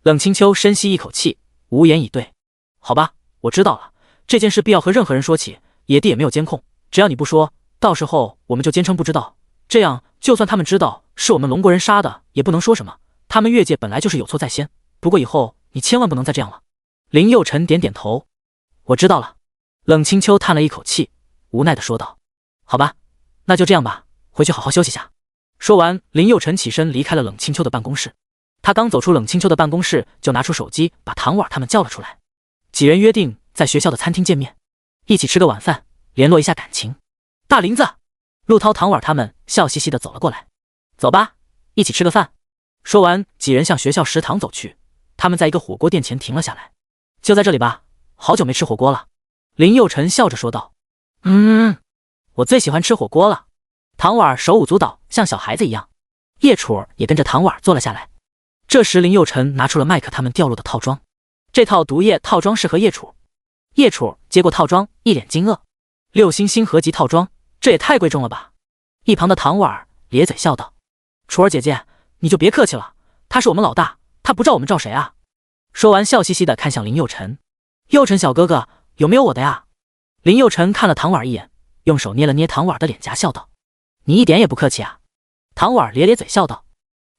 冷清秋深吸一口气，无言以对。好吧，我知道了，这件事必要和任何人说起，野地也没有监控，只要你不说，到时候我们就坚称不知道，这样就算他们知道是我们龙国人杀的，也不能说什么。他们越界本来就是有错在先，不过以后你千万不能再这样了。林佑辰点点头，我知道了。冷清秋叹了一口气，无奈地说道：“好吧，那就这样吧，回去好好休息下。”说完，林佑辰起身离开了冷清秋的办公室。他刚走出冷清秋的办公室，就拿出手机把唐婉他们叫了出来。几人约定在学校的餐厅见面，一起吃个晚饭，联络一下感情。大林子、陆涛、唐婉他们笑嘻嘻地走了过来。走吧，一起吃个饭。说完，几人向学校食堂走去。他们在一个火锅店前停了下来。就在这里吧，好久没吃火锅了。林佑辰笑着说道：“我最喜欢吃火锅了。”唐婉手舞足蹈，像小孩子一样。叶楚也跟着唐婉坐了下来。这时，林佑辰拿出了麦克他们掉落的套装，这套毒液套装适合叶楚。叶楚接过套装，一脸惊愕：“6星星合集套装，这也太贵重了吧！”一旁的唐婉咧嘴笑道：“楚儿姐姐，你就别客气了，他是我们老大，他不照我们照谁啊？”说完，笑嘻嘻地看向林佑辰：“佑辰小哥哥，有没有我的呀？”林佑辰看了唐婉一眼，用手捏了捏唐婉的脸颊，笑道：“你一点也不客气啊。”唐婉咧咧嘴笑道：“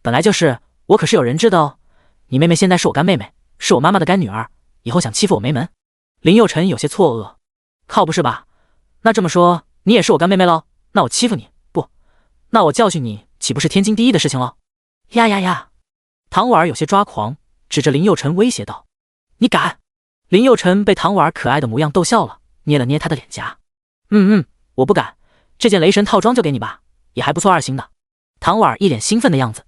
本来就是，我可是有人质的哦。你妹妹现在是我干妹妹，是我妈妈的干女儿，以后想欺负我没门。”林佑辰有些错愕：“靠，不是吧？那这么说，你也是我干妹妹喽？那我欺负你不？那我教训你，岂不是天经地义的事情喽？”呀呀呀！唐婉有些抓狂，指着林佑辰威胁道：“你敢！”林佑辰被唐婉可爱的模样逗笑了，捏了捏她的脸颊：“我不敢，这件雷神套装就给你吧，也还不错，2星的。”唐婉一脸兴奋的样子：“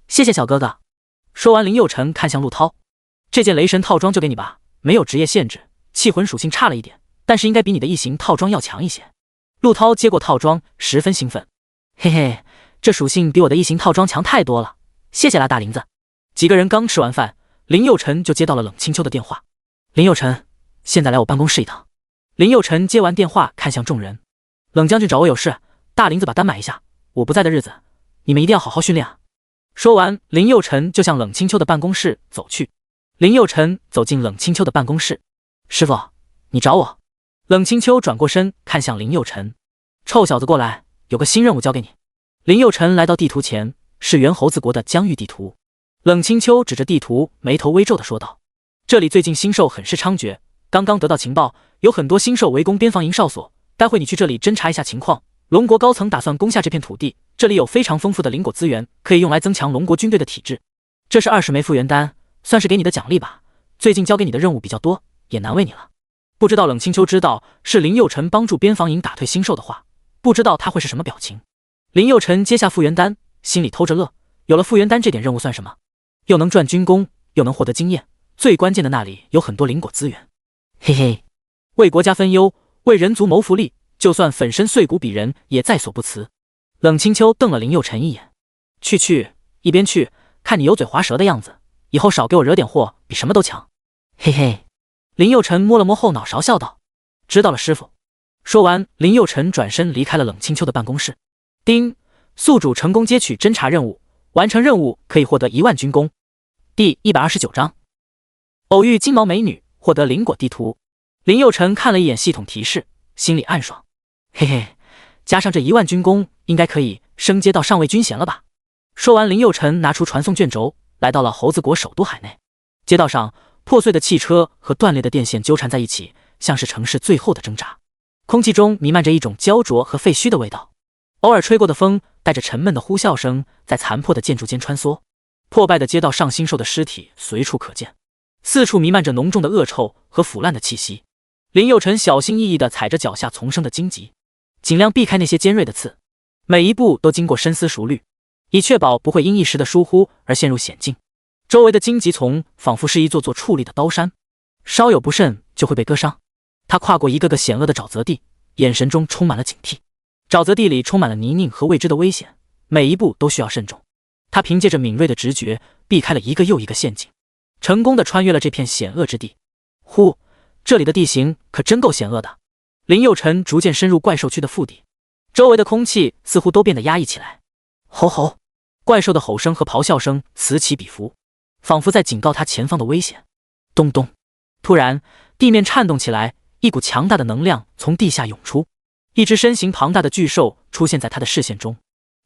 谢谢小哥哥。”说完，林佑辰看向陆涛：“这件雷神套装就给你吧，没有职业限制，气魂属性差了一点，但是应该比你的异形套装要强一些。”陆涛接过套装，十分兴奋：“嘿嘿，这属性比我的异形套装强太多了，谢谢啦，大林子。”几个人刚吃完饭，林佑辰就接到了冷清秋的电话：“林佑辰，现在来我办公室一趟。”林佑辰接完电话，看向众人：“冷将军找我有事，大林子把单买一下，我不在的日子，你们一定要好好训练啊。”说完，林佑辰就向冷清秋的办公室走去。林佑辰走进冷清秋的办公室：“师傅，你找我？”冷清秋转过身看向林佑辰：“臭小子，过来，有个新任务交给你。”林佑辰来到地图前，是猿猴子国的疆域地图。冷清秋指着地图，眉头微皱地说道：“这里最近星兽很是猖獗，刚刚得到情报，有很多星兽围攻边防营哨所，待会你去这里侦查一下情况。龙国高层打算攻下这片土地，这里有非常丰富的灵果资源，可以用来增强龙国军队的体质。这是20枚复原丹，算是给你的奖励吧。最近交给你的任务比较多，也难为你了。”不知道冷清秋知道是林佑辰帮助边防营打退星兽的话，不知道他会是什么表情。林佑辰接下复原丹，心里偷着乐，有了复原丹这点任务算什么？又能赚军功，又能获得经验，最关键的那里有很多灵果资源。嘿嘿，为国家分忧，为人族谋福利，就算粉身碎骨鄙人也在所不辞。冷清秋瞪了林佑辰一眼，去，一边去，看你油嘴滑舌的样子，以后少给我惹点祸，比什么都强。嘿嘿，林佑辰摸了摸后脑勺，笑道：“知道了，师傅。”说完，林佑辰转身离开了冷清秋的办公室。丁，宿主成功接取侦查任务，完成任务可以获得1万军功。第129章，偶遇金毛美女，获得灵果地图。林佑辰看了一眼系统提示，心里暗爽，嘿嘿，加上这1万军功，应该可以升阶到上尉军衔了吧。说完，林佑辰拿出传送卷轴，来到了猴子国首都海内。街道上，破碎的汽车和断裂的电线纠缠在一起，像是城市最后的挣扎。空气中弥漫着一种焦灼和废墟的味道，偶尔吹过的风带着沉闷的呼啸声，在残破的建筑间穿梭。破败的街道上，星兽的尸体随处可见，四处弥漫着浓重的恶臭和腐烂的气息。林佑辰小心翼翼地踩着脚下丛生的荆棘，尽量避开那些尖锐的刺，每一步都经过深思熟虑，以确保不会因一时的疏忽而陷入险境。周围的荆棘丛仿佛是一座座矗立的刀山，稍有不慎就会被割伤。他跨过一个个险恶的沼泽地，眼神中充满了警惕。沼泽地里充满了泥泞和未知的危险，每一步都需要慎重。他凭借着敏锐的直觉，避开了一个又一个陷阱，成功的穿越了这片险恶之地。呼，这里的地形可真够险恶的。林佑辰逐渐深入怪兽区的腹地，周围的空气似乎都变得压抑起来。吼吼，怪兽的吼声和咆哮声此起彼伏，仿佛在警告他前方的危险。咚咚，突然地面颤动起来，一股强大的能量从地下涌出，一只身形庞大的巨兽出现在他的视线中。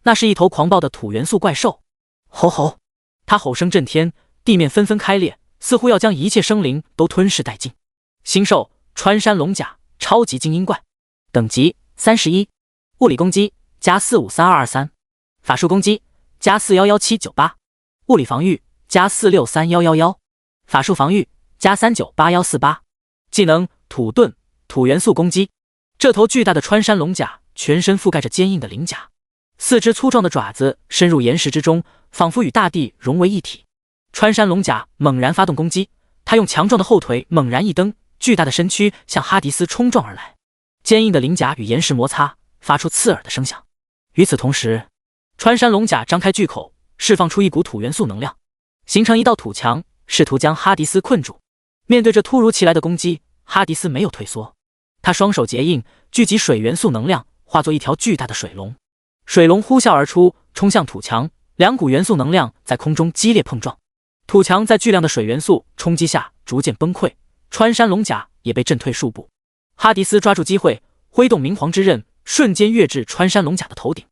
那是一头狂暴的土元素怪兽。吼吼，他吼声震天，地面纷纷开裂，似乎要将一切生灵都吞噬殆尽。星兽穿山龙甲，超级精英怪，等级31，物理攻击加453223，法术攻击加411798，物理防御加463111，法术防御加398148，技能土遁，土元素攻击。这头巨大的穿山龙甲全身覆盖着坚硬的鳞甲，四只粗壮的爪子深入岩石之中，仿佛与大地融为一体。穿山龙甲猛然发动攻击，他用强壮的后腿猛然一蹬，巨大的身躯向哈迪斯冲撞而来。坚硬的鳞甲与岩石摩擦，发出刺耳的声响。与此同时，穿山龙甲张开巨口，释放出一股土元素能量，形成一道土墙，试图将哈迪斯困住。面对这突如其来的攻击，哈迪斯没有退缩，他双手结印，聚集水元素能量，化作一条巨大的水龙。水龙呼啸而出，冲向土墙，两股元素能量在空中激烈碰撞。土墙在巨量的水元素冲击下逐渐崩溃，穿山龙甲也被震退数步。哈迪斯抓住机会，挥动明皇之刃，瞬间跃至穿山龙甲的头顶。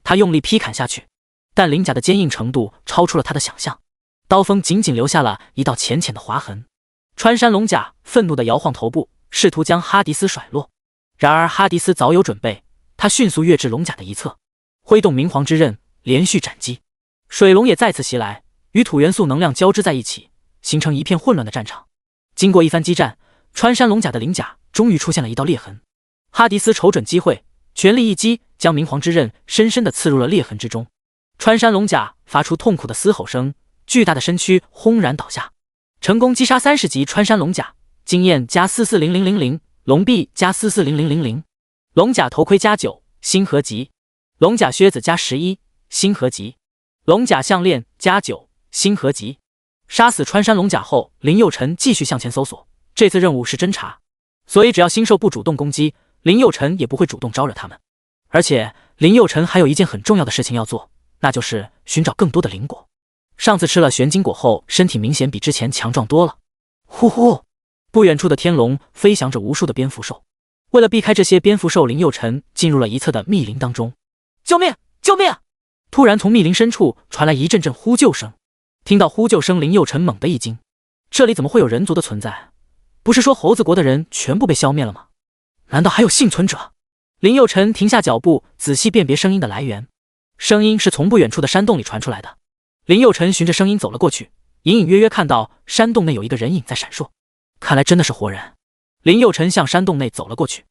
他用力劈砍下去，但鳞甲的坚硬程度超出了他的想象，刀锋仅仅留下了一道浅浅的划痕。穿山龙甲愤怒地摇晃头部，试图将哈迪斯甩落。然而哈迪斯早有准备，他迅速跃至龙甲的一侧，挥动明皇之刃，连续斩击。水龙也再次袭来，与土元素能量交织在一起，形成一片混乱的战场。经过一番激战，穿山龙甲的鳞甲终于出现了一道裂痕。哈迪斯瞅准机会，全力一击，将明皇之刃深深地刺入了裂痕之中。穿山龙甲发出痛苦的嘶吼声，巨大的身躯轰然倒下。成功击杀30级穿山龙甲，经验加440000，龙臂加440000，龙甲头盔加9，星河级；龙甲靴子加11，星河级；龙甲项链加9，星河级。杀死穿山龙甲后，林佑辰继续向前搜索。这次任务是侦查，所以只要星兽不主动攻击，林佑辰也不会主动招惹他们。而且林佑辰还有一件很重要的事情要做，那就是寻找更多的灵果。上次吃了玄金果后，身体明显比之前强壮多了。呼呼，不远处的天龙飞翔着无数的蝙蝠兽。为了避开这些蝙蝠兽，林佑辰进入了一侧的密林当中。救命！救命！突然从密林深处传来一阵阵呼救声。听到呼救声，林佑辰猛地一惊，这里怎么会有人族的存在？不是说猴子国的人全部被消灭了吗？难道还有幸存者？林佑辰停下脚步，仔细辨别声音的来源。声音是从不远处的山洞里传出来的。林佑辰循着声音走了过去，隐隐约约看到山洞内有一个人影在闪烁，看来真的是活人。林佑辰向山洞内走了过去，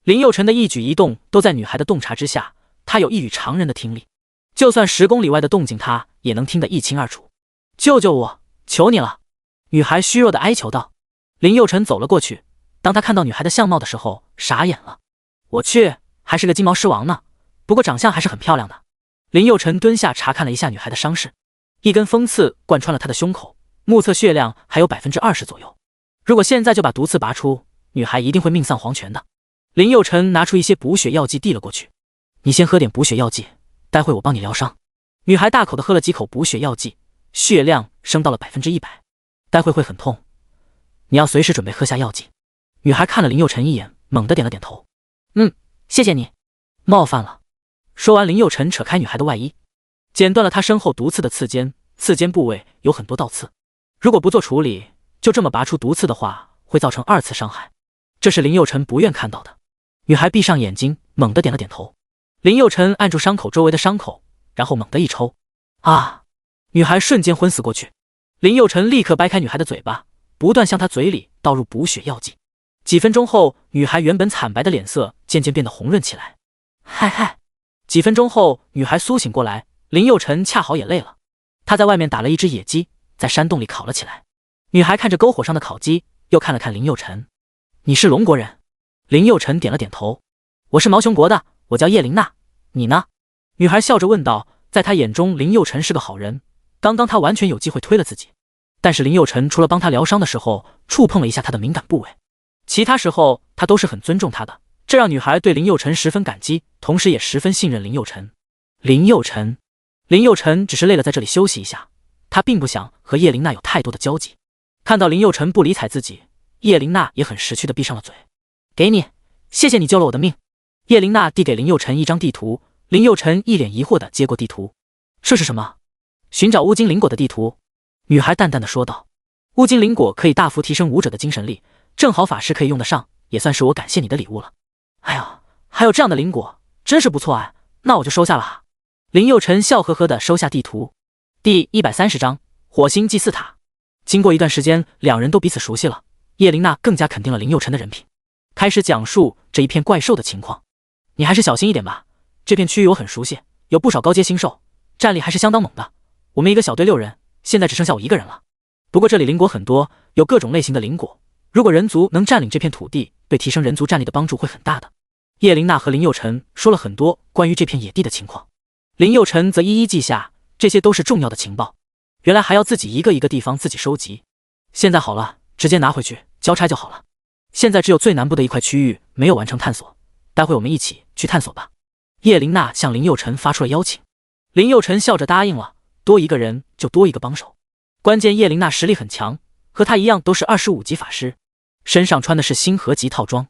林佑辰的一举一动都在女孩的洞察之下，他有异于常人的听力，就算10公里外的动静，他也能听得一清二楚。救救我，求你了！女孩虚弱的哀求道。林佑辰走了过去，当他看到女孩的相貌的时候，傻眼了。我去，还是个金毛狮王呢，不过长相还是很漂亮的。林佑辰蹲下查看了一下女孩的伤势，一根锋刺贯穿了她的胸口，目测血量还有20%左右。如果现在就把毒刺拔出，女孩一定会命丧黄泉的。林佑辰拿出一些补血药剂递了过去，你先喝点补血药剂，待会我帮你疗伤。女孩大口的喝了几口补血药剂，血量升到了100%，待会会很痛，你要随时准备喝下药剂。女孩看了林佑辰一眼，猛地点了点头。谢谢你，冒犯了。说完，林佑辰扯开女孩的外衣，剪断了她身后毒刺的刺尖，刺尖部位有很多倒刺，如果不做处理，就这么拔出毒刺的话，会造成2次伤害，这是林佑辰不愿看到的。女孩闭上眼睛，猛地点了点头。林佑辰按住伤口周围的伤口，然后猛地一抽，啊！女孩瞬间昏死过去。林佑辰立刻掰开女孩的嘴巴，不断向她嘴里倒入补血药剂。几分钟后，女孩原本惨白的脸色渐渐变得红润起来。嗨！几分钟后，女孩苏醒过来，林佑辰恰好也累了，他在外面打了一只野鸡，在山洞里烤了起来。女孩看着篝火上的烤鸡，又看了看林佑辰。你是龙国人？林佑辰点了点头。我是毛熊国的，我叫叶琳娜，你呢？女孩笑着问道。在她眼中，林佑辰是个好人，刚刚他完全有机会推了自己，但是林佑辰除了帮他疗伤的时候触碰了一下他的敏感部位，其他时候他都是很尊重他的，这让女孩对林佑辰十分感激，同时也十分信任林佑辰。林佑辰只是累了，在这里休息一下，他并不想和叶琳娜有太多的交集。看到林佑辰不理睬自己，叶琳娜也很识趣的闭上了嘴。给你，谢谢你救了我的命。叶琳娜递给林佑辰一张地图，林佑辰一脸疑惑的接过地图。这是什么？寻找乌金灵果的地图。女孩淡淡的说道。乌金灵果可以大幅提升武者的精神力，正好法师可以用得上，也算是我感谢你的礼物了。哎呀，还有这样的灵果，真是不错啊，那我就收下了哈。林佑辰笑呵呵的收下地图。第130章火星祭祀塔。经过一段时间，两人都彼此熟悉了，叶琳娜更加肯定了林佑辰的人品，开始讲述这一片怪兽的情况。你还是小心一点吧，这片区域我很熟悉，有不少高阶星兽，战力还是相当猛的。我们一个小队6人，现在只剩下我一个人了。不过这里灵果很多，有各种类型的灵果，如果人族能占领这片土地，对提升人族战力的帮助会很大的。叶琳娜和林佑辰说了很多关于这片野地的情况，林佑辰则一一记下，这些都是重要的情报。原来还要自己一个一个地方自己收集，现在好了，直接拿回去交差就好了。现在只有最南部的一块区域没有完成探索，待会我们一起去探索吧。叶琳娜向林佑辰发出了邀请，林佑辰笑着答应了，多一个人就多一个帮手。关键叶琳娜实力很强，和她一样都是25级法师，身上穿的是星河级套装，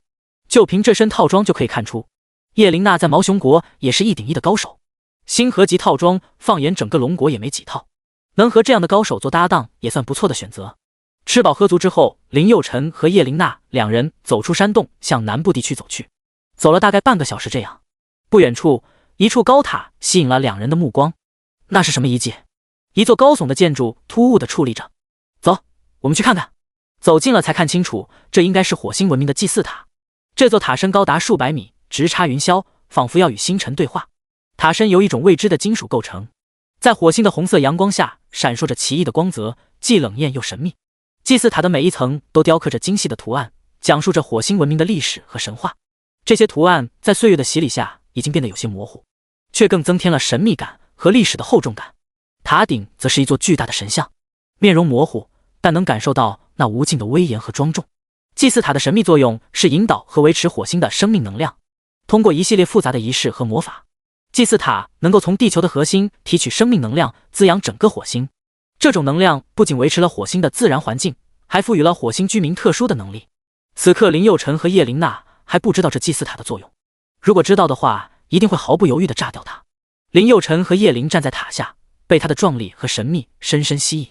就凭这身套装就可以看出，叶琳娜在毛熊国也是1顶1的高手。星河级套装放眼整个龙国也没几套，能和这样的高手做搭档也算不错的选择。吃饱喝足之后，林佑辰和叶琳娜两人走出山洞，向南部地区走去。走了大概半个小时这样，不远处一处高塔吸引了两人的目光。那是什么遗迹？一座高耸的建筑突兀地矗立着。走，我们去看看。走近了才看清楚，这应该是火星文明的祭祀塔。这座塔身高达数百米，直插云霄，仿佛要与星辰对话。塔身由一种未知的金属构成，在火星的红色阳光下闪烁着奇异的光泽，既冷艳又神秘。祭祀塔的每一层都雕刻着精细的图案，讲述着火星文明的历史和神话。这些图案在岁月的洗礼下已经变得有些模糊，却更增添了神秘感和历史的厚重感。塔顶则是一座巨大的神像，面容模糊，但能感受到那无尽的威严和庄重。祭祀塔的神秘作用是引导和维持火星的生命能量，通过一系列复杂的仪式和魔法，祭祀塔能够从地球的核心提取生命能量，滋养整个火星。这种能量不仅维持了火星的自然环境，还赋予了火星居民特殊的能力。此刻林佑辰和叶琳娜还不知道这祭祀塔的作用，如果知道的话，一定会毫不犹豫地炸掉它。林佑辰和叶琳站在塔下，被它的壮丽和神秘深深吸引。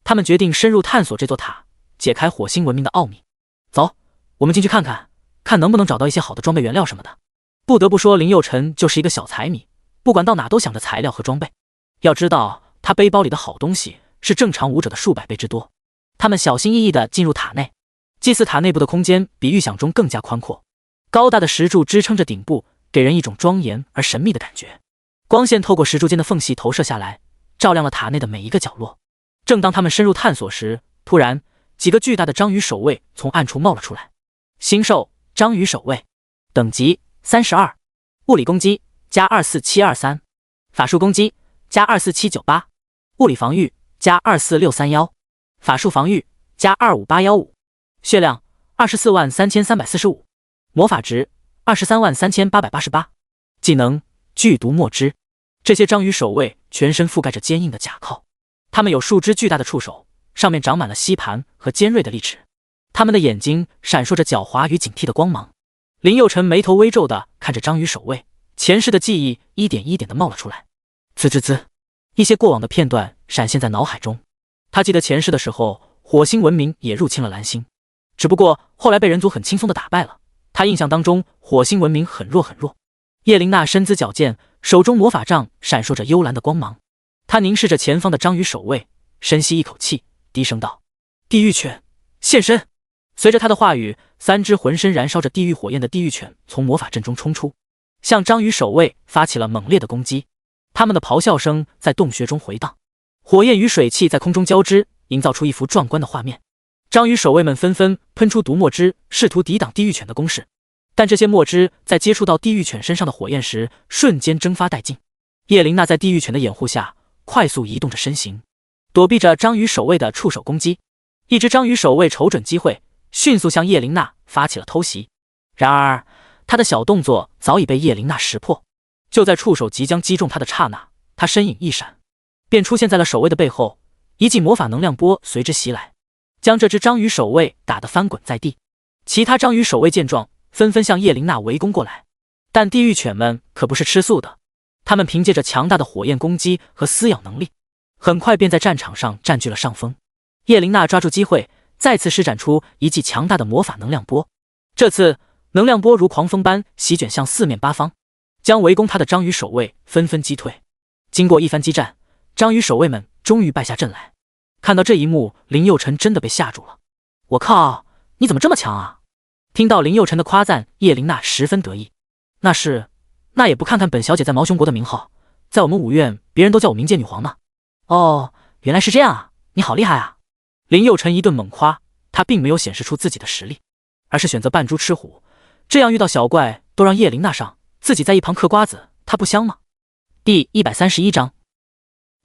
他们决定深入探索这座塔，解开火星文明的奥秘。走，我们进去看看，看能不能找到一些好的装备原料什么的。不得不说，林佑辰就是一个小财迷，不管到哪都想着材料和装备。要知道，他背包里的好东西是正常武者的数百倍之多。他们小心翼翼地进入塔内，祭祀塔内部的空间比预想中更加宽阔，高大的石柱支撑着顶部，给人一种庄严而神秘的感觉。光线透过石柱间的缝隙投射下来，照亮了塔内的每一个角落。正当他们深入探索时，突然几个巨大的章鱼守卫从暗处冒了出来。星兽章鱼守卫，等级32，物理攻击加24723，法术攻击加24798，物理防御加24631，法术防御加25815，血量243345，魔法值233888，技能剧毒墨汁。这些章鱼守卫全身覆盖着坚硬的甲壳，它们有数只巨大的触手，上面长满了吸盘和尖锐的利齿，它们的眼睛闪烁着狡猾与警惕的光芒。林佑成眉头微皱地看着章鱼守卫，前世的记忆一点一点地冒了出来。滋滋滋，一些过往的片段闪现在脑海中。他记得前世的时候，火星文明也入侵了蓝星，只不过后来被人族很轻松地打败了。他印象当中，火星文明很弱很弱。叶琳娜身姿矫健，手中魔法杖闪烁着幽蓝的光芒。她凝视着前方的章鱼守卫，深吸一口气，低声道：“地狱犬，现身！”随着他的话语，3只浑身燃烧着地狱火焰的地狱犬从魔法阵中冲出，向章鱼守卫发起了猛烈的攻击。他们的咆哮声在洞穴中回荡，火焰与水汽在空中交织，营造出一幅壮观的画面。章鱼守卫们纷纷喷出毒墨汁，试图抵挡地狱犬的攻势，但这些墨汁在接触到地狱犬身上的火焰时，瞬间蒸发殆尽。叶琳娜在地狱犬的掩护下，快速移动着身形，躲避着章鱼守卫的触手攻击。一只章鱼守卫瞅准机会，迅速向叶琳娜发起了偷袭。然而，他的小动作早已被叶琳娜识破。就在触手即将击中他的刹那，他身影一闪，便出现在了守卫的背后，一记魔法能量波随之袭来，将这只章鱼守卫打得翻滚在地。其他章鱼守卫见状，纷纷向叶琳娜围攻过来。但地狱犬们可不是吃素的，他们凭借着强大的火焰攻击和撕咬能力，很快便在战场上占据了上风。叶琳娜抓住机会，再次施展出一记强大的魔法能量波。这次能量波如狂风般席卷向四面八方，将围攻他的章鱼守卫纷纷击退。经过一番激战，章鱼守卫们终于败下阵来。看到这一幕，林佑成真的被吓住了。我靠，你怎么这么强啊？听到林佑成的夸赞，叶琳娜十分得意。那也不看看本小姐在毛熊国的名号，在我们五院别人都叫我冥界女皇呢。哦，原来是这样啊，你好厉害啊。林佑成一顿猛夸，他并没有显示出自己的实力，而是选择扮猪吃虎，这样遇到小怪都让叶琳娜上，自己在一旁嗑瓜子，他不香吗？第131章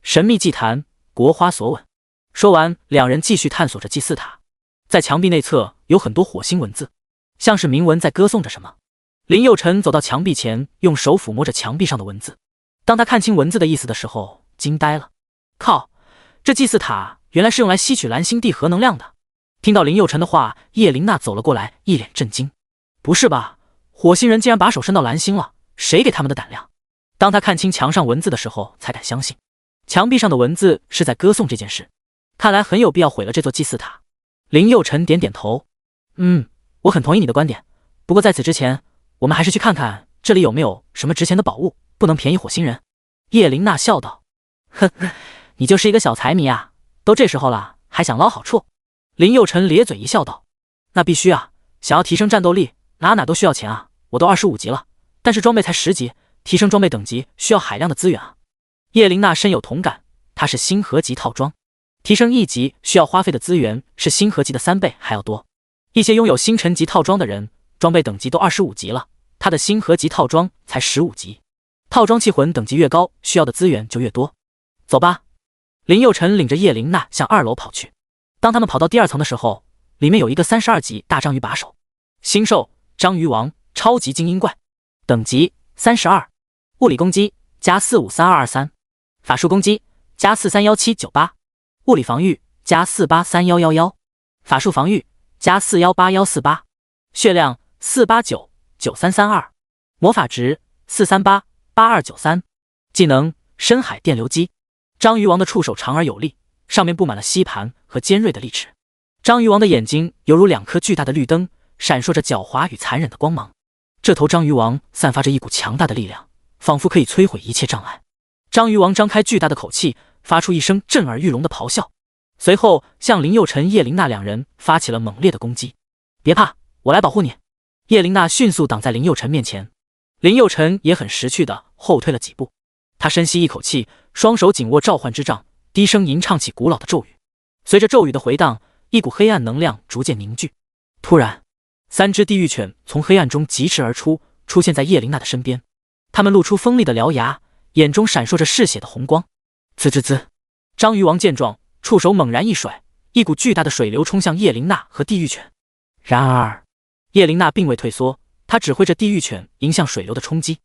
神秘祭坛，国花所吻。说完，两人继续探索着祭祀塔。在墙壁内侧有很多火星文字，像是铭文在歌颂着什么。林佑成走到墙壁前，用手抚摸着墙壁上的文字。当他看清文字的意思的时候，惊呆了。靠，这祭祀塔原来是用来吸取蓝星地核能量的。听到林佑成的话，叶琳娜走了过来，一脸震惊。不是吧，火星人竟然把手伸到蓝星了，谁给他们的胆量？当他看清墙上文字的时候，才敢相信墙壁上的文字是在歌颂这件事。看来很有必要毁了这座祭祀塔。林佑成点点头，我很同意你的观点，不过在此之前，我们还是去看看这里有没有什么值钱的宝物，不能便宜火星人。叶琳娜笑道。哼，你就是一个小财迷啊，都这时候了，还想捞好处。林佑成咧嘴一笑道。那必须啊，想要提升战斗力，哪都需要钱啊，我都25级了，但是装备才10级，提升装备等级需要海量的资源啊。叶琳娜深有同感，她是星河级套装，提升1级需要花费的资源是星河级的3倍还要多。一些拥有星辰级套装的人，装备等级都25级了，他的星河级套装才15级。套装器魂等级越高，需要的资源就越多。走吧。林佑成领着叶琳娜向2楼跑去。当他们跑到第2层的时候，里面有一个32级大章鱼把守。星兽章鱼王，超级精英怪，等级32，物理攻击加453223，法术攻击加431798，物理防御加483111，法术防御加418148，血量4899332，魔法值4388293，技能深海电流击。章鱼王的触手长而有力，上面布满了吸盘和尖锐的利齿。章鱼王的眼睛犹如2颗巨大的绿灯，闪烁着狡猾与残忍的光芒。这头章鱼王散发着一股强大的力量，仿佛可以摧毁一切障碍。章鱼王张开巨大的口气，发出一声震耳欲聋的咆哮，随后向林佑成、叶琳娜两人发起了猛烈的攻击。别怕，我来保护你。叶琳娜迅速挡在林佑辰面前，林佑辰也很识趣的后退了几步。他深吸一口气，双手紧握召唤之杖，低声吟唱起古老的咒语。随着咒语的回荡，一股黑暗能量逐渐凝聚。突然，3只地狱犬从黑暗中疾驰而出，出现在叶琳娜的身边。它们露出锋利的獠牙，眼中闪烁着嗜血的红光。滋滋滋！章鱼王见状，触手猛然一甩，一股巨大的水流冲向叶琳娜和地狱犬。然而，叶琳娜并未退缩，她指挥着地狱犬迎向水流的冲击。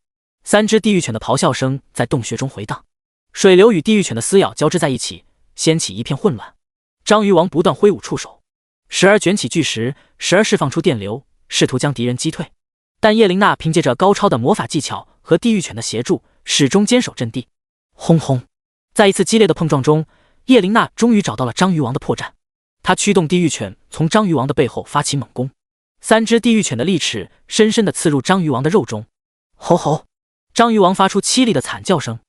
3只地狱犬的咆哮声在洞穴中回荡，水流与地狱犬的撕咬交织在一起，掀起一片混乱。章鱼王不断挥舞触手，时而卷起巨石，时而释放出电流，试图将敌人击退。但叶琳娜凭借着高超的魔法技巧和地狱犬的协助，始终坚守阵地。轰轰！在一次激烈的碰撞中，叶琳娜终于找到了章鱼王的破绽。她驱动地狱犬从章鱼王的背后发起猛攻，3只地狱犬的利齿深深地刺入章鱼王的肉中。吼吼！章鱼王发出凄厉的惨叫声，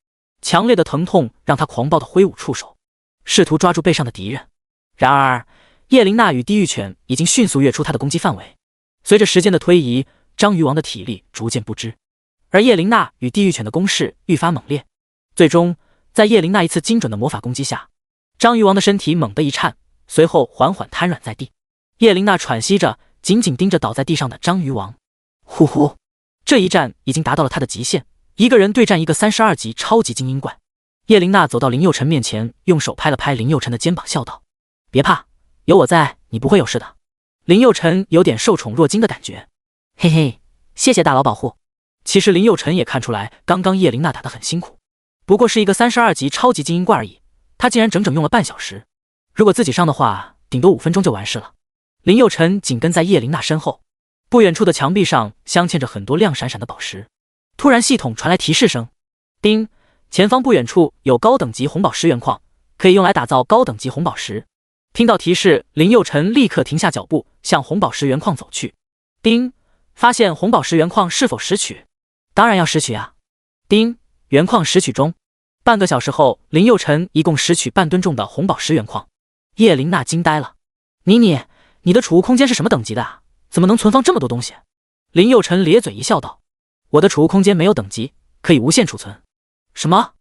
强烈的疼痛让他狂暴地挥舞触手，试图抓住背上的敌人。然而，叶琳娜与地狱犬已经迅速跃出他的攻击范围。随着时间的推移，章鱼王的体力逐渐不支，而叶琳娜与地狱犬的攻势愈发猛烈。最终，在叶琳娜一次精准的魔法攻击下，章鱼王的身体猛地一颤，随后缓缓瘫软在地。叶琳娜喘息着，紧紧盯着倒在地上的章鱼王。呼呼，这一战已经达到了他的极限，一个人对战一个32级超级精英怪。叶琳娜走到林佑辰面前，用手拍了拍林佑辰的肩膀，笑道：“别怕，有我在，你不会有事的。”林佑辰有点受宠若惊的感觉。嘿嘿，谢谢大佬保护。其实林佑辰也看出来，刚刚叶琳娜打得很辛苦，不过是一个32级超级精英怪而已，他竟然整整用了半小时。如果自己上的话，顶多5分钟就完事了。林佑辰紧跟在叶琳娜身后，不远处的墙壁上镶嵌着很多亮闪闪的宝石。突然，系统传来提示声：“叮，前方不远处有高等级红宝石原矿，可以用来打造高等级红宝石。”听到提示，林佑辰立刻停下脚步，向红宝石原矿走去。叮，发现红宝石原矿是否拾取？当然要拾取啊！叮，原矿拾取中。半个小时后，林佑辰一共拾取半吨重的红宝石原矿。叶琳娜惊呆了：“你的储物空间是什么等级的啊？怎么能存放这么多东西？”林佑辰咧嘴一笑道：“我的储物空间没有等级，可以无限储存。”什么？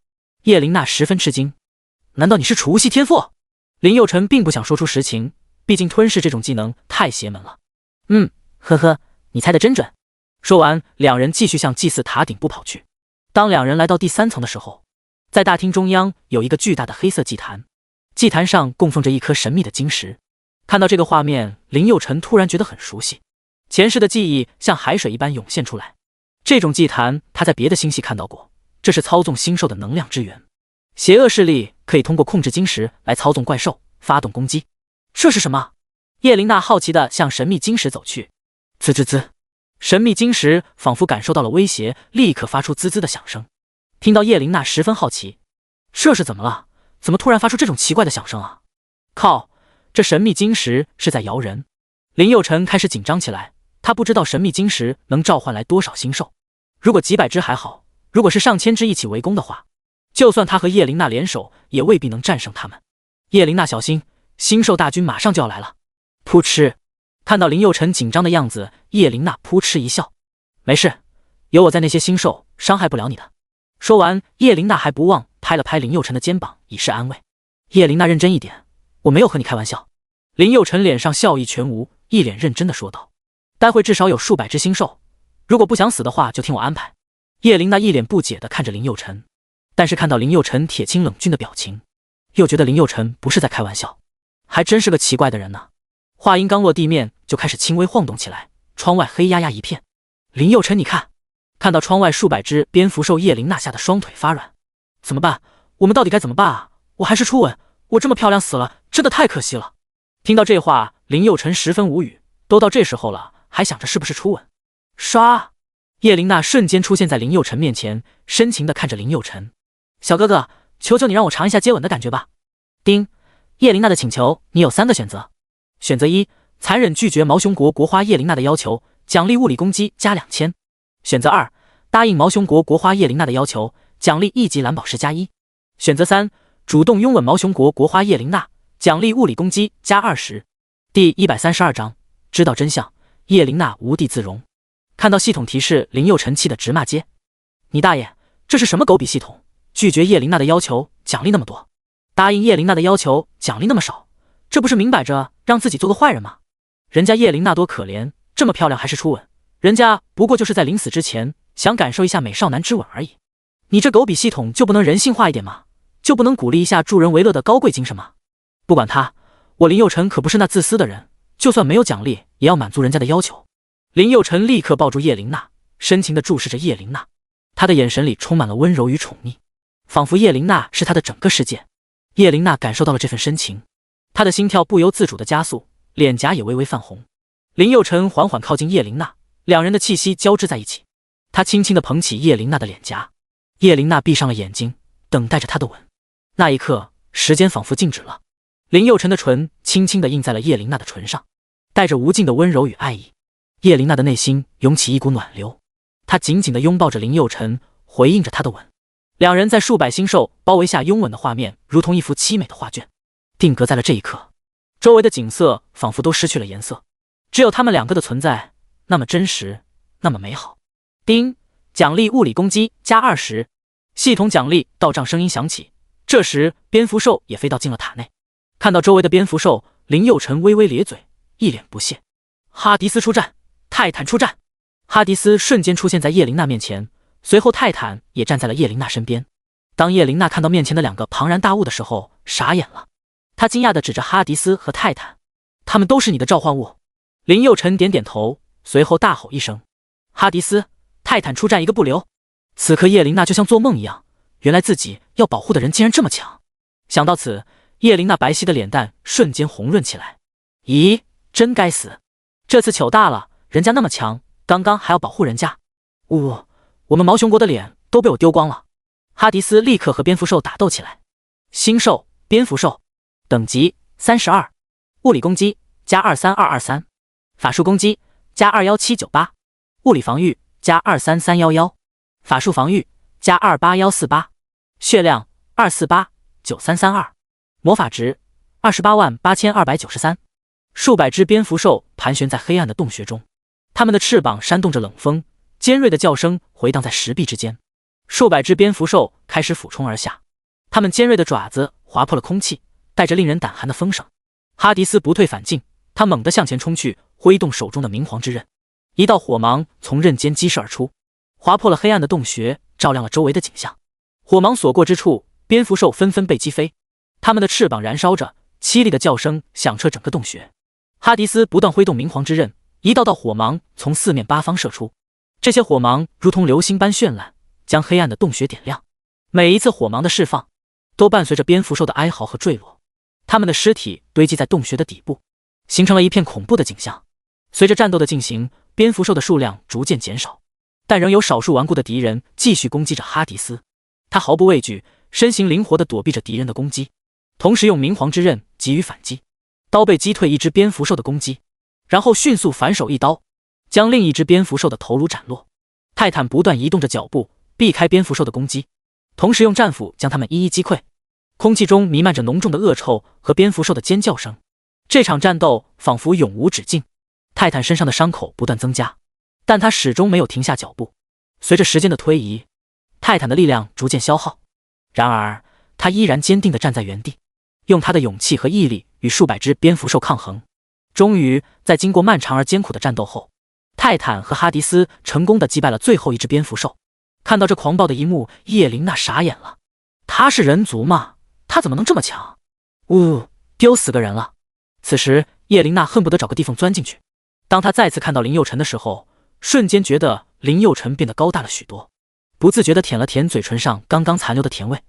叶琳娜十分吃惊。难道你是储物系天赋？林佑辰并不想说出实情，毕竟吞噬这种技能太邪门了。呵呵，你猜得真准。说完，两人继续向祭祀塔顶部跑去。当两人来到第3层的时候，在大厅中央有一个巨大的黑色祭坛，祭坛上供奉着一颗神秘的晶石。看到这个画面，林佑辰突然觉得很熟悉，前世的记忆像海水一般涌现出来。这种祭坛他在别的星系看到过，这是操纵星兽的能量之源。邪恶势力可以通过控制晶石来操纵怪兽，发动攻击。这是什么？叶琳娜好奇地向神秘晶石走去。滋滋滋，神秘晶石仿佛感受到了威胁，立刻发出滋滋的响声。听到叶琳娜十分好奇，这是怎么了？怎么突然发出这种奇怪的响声啊？靠，这神秘晶石是在摇人。林佑辰开始紧张起来，他不知道神秘晶石能召唤来多少星兽。如果几百只还好，如果是上千只一起围攻的话，就算他和叶琳娜联手，也未必能战胜他们。叶琳娜小心，星兽大军马上就要来了。噗嗤，看到林佑辰紧张的样子，叶琳娜噗嗤一笑：“没事，有我在，那些星兽伤害不了你的。”说完，叶琳娜还不忘拍了拍林佑辰的肩膀，以示安慰。叶琳娜认真一点，我没有和你开玩笑。林佑辰脸上笑意全无，一脸认真的说道：“待会至少有数百只星兽，如果不想死的话，就听我安排。”叶琳娜一脸不解的看着林佑辰，但是看到林佑辰铁青冷峻的表情，又觉得林佑辰不是在开玩笑，还真是个奇怪的人呢。话音刚落，地面就开始轻微晃动起来，窗外黑压压一片。林佑辰，你看！看到窗外数百只蝙蝠兽，叶琳娜吓得双腿发软。怎么办？我们到底该怎么办啊？我还是初吻，我这么漂亮死了，真的太可惜了。听到这话，林佑辰十分无语，都到这时候了，还想着是不是初吻？唰！叶琳娜瞬间出现在林佑辰面前，深情地看着林佑辰：“小哥哥，求求你让我尝一下接吻的感觉吧。”叮，叶琳娜的请求，你有3个选择。选择1，残忍拒绝毛熊国国花叶琳娜的要求，奖励物理攻击加2000。选择2，答应毛熊国国花叶琳娜的要求，奖励1级蓝宝石加1。选择3，主动拥吻毛熊国国花叶琳娜，奖励物理攻击加20。第132章，知道真相，叶琳娜无地自容。看到系统提示，林佑辰气得直骂街：“你大爷！这是什么狗比系统？拒绝叶琳娜的要求，奖励那么多；答应叶琳娜的要求，奖励那么少，这不是明摆着让自己做个坏人吗？人家叶琳娜多可怜，这么漂亮还是初吻，人家不过就是在临死之前想感受一下美少男之吻而已。你这狗比系统就不能人性化一点吗？就不能鼓励一下助人为乐的高贵精神吗？不管他，我林佑辰可不是那自私的人，就算没有奖励，也要满足人家的要求。”林佑辰立刻抱住叶琳娜，深情地注视着叶琳娜，他的眼神里充满了温柔与宠溺，仿佛叶琳娜是他的整个世界。叶琳娜感受到了这份深情，她的心跳不由自主地加速，脸颊也微微泛红。林佑辰缓缓靠近叶琳娜，两人的气息交织在一起，他轻轻地捧起叶琳娜的脸颊，叶琳娜闭上了眼睛，等待着他的吻。那一刻，时间仿佛静止了，林佑辰的唇轻轻地印在了叶琳娜的唇上，带着无尽的温柔与爱意。叶琳娜的内心涌起一股暖流，她紧紧地拥抱着林佑辰，回应着他的吻。两人在数百星兽包围下拥吻的画面，如同一幅凄美的画卷，定格在了这一刻。周围的景色仿佛都失去了颜色，只有他们两个的存在，那么真实，那么美好。叮，奖励物理攻击加20，系统奖励到账声音响起。这时，蝙蝠兽也飞到进了塔内，看到周围的蝙蝠兽，林佑辰微微咧嘴，一脸不屑。哈迪斯出战！泰坦出战！哈迪斯瞬间出现在叶琳娜面前，随后泰坦也站在了叶琳娜身边。当叶琳娜看到面前的两个庞然大物的时候，傻眼了。她惊讶地指着哈迪斯和泰坦：“他们都是你的召唤物？”林佑辰点点头，随后大吼一声：“哈迪斯、泰坦出战一个不留！”此刻叶琳娜就像做梦一样，原来自己要保护的人竟然这么强。想到此，叶琳娜白皙的脸蛋瞬间红润起来。咦，真该死！这次糗大了，人家那么强，刚刚还要保护人家。我们毛熊国的脸都被我丢光了。哈迪斯立刻和蝙蝠兽打斗起来。星兽，蝙蝠兽，等级32，物理攻击加23223，法术攻击加21798，物理防御加23311，法术防御加28148，血量2489332，魔法值288293。数百只蝙蝠兽盘旋在黑暗的洞穴中，它们的翅膀扇动着冷风，尖锐的叫声回荡在石壁之间。数百只蝙蝠兽开始俯冲而下，它们尖锐的爪子划破了空气，带着令人胆寒的风声。哈迪斯不退反进，他猛地向前冲去，挥动手中的明皇之刃，一道火芒从刃间激射而出，划破了黑暗的洞穴，照亮了周围的景象。火芒所过之处，蝙蝠兽纷纷被击飞，它们的翅膀燃烧着，凄厉的叫声响彻整个洞穴。哈迪斯不断挥动明皇之刃，一道道火芒从四面八方射出，这些火芒如同流星般绚烂，将黑暗的洞穴点亮。每一次火芒的释放，都伴随着蝙蝠兽的哀嚎和坠落，它们的尸体堆积在洞穴的底部，形成了一片恐怖的景象。随着战斗的进行，蝙蝠兽的数量逐渐减少，但仍有少数顽固的敌人继续攻击着哈迪斯。他毫不畏惧，身形灵活地躲避着敌人的攻击，同时用明皇之刃给予反击。刀背击退一只蝙蝠兽的攻击，然后迅速反手一刀，将另一只蝙蝠兽的头颅斩落。泰坦不断移动着脚步，避开蝙蝠兽的攻击，同时用战斧将它们一一击溃。空气中弥漫着浓重的恶臭和蝙蝠兽的尖叫声。这场战斗仿佛永无止境。泰坦身上的伤口不断增加，但他始终没有停下脚步。随着时间的推移，泰坦的力量逐渐消耗，然而他依然坚定地站在原地，用他的勇气和毅力与数百只蝙蝠兽抗衡。终于，在经过漫长而艰苦的战斗后，泰坦和哈迪斯成功地击败了最后一只蝙蝠兽。看到这狂暴的一幕，叶琳娜傻眼了。他是人族吗？他怎么能这么强？丢死个人了！此时，叶琳娜恨不得找个地方钻进去。当她再次看到林佑辰的时候，瞬间觉得林佑辰变得高大了许多，不自觉地舔了舔嘴唇上刚刚残留的甜味。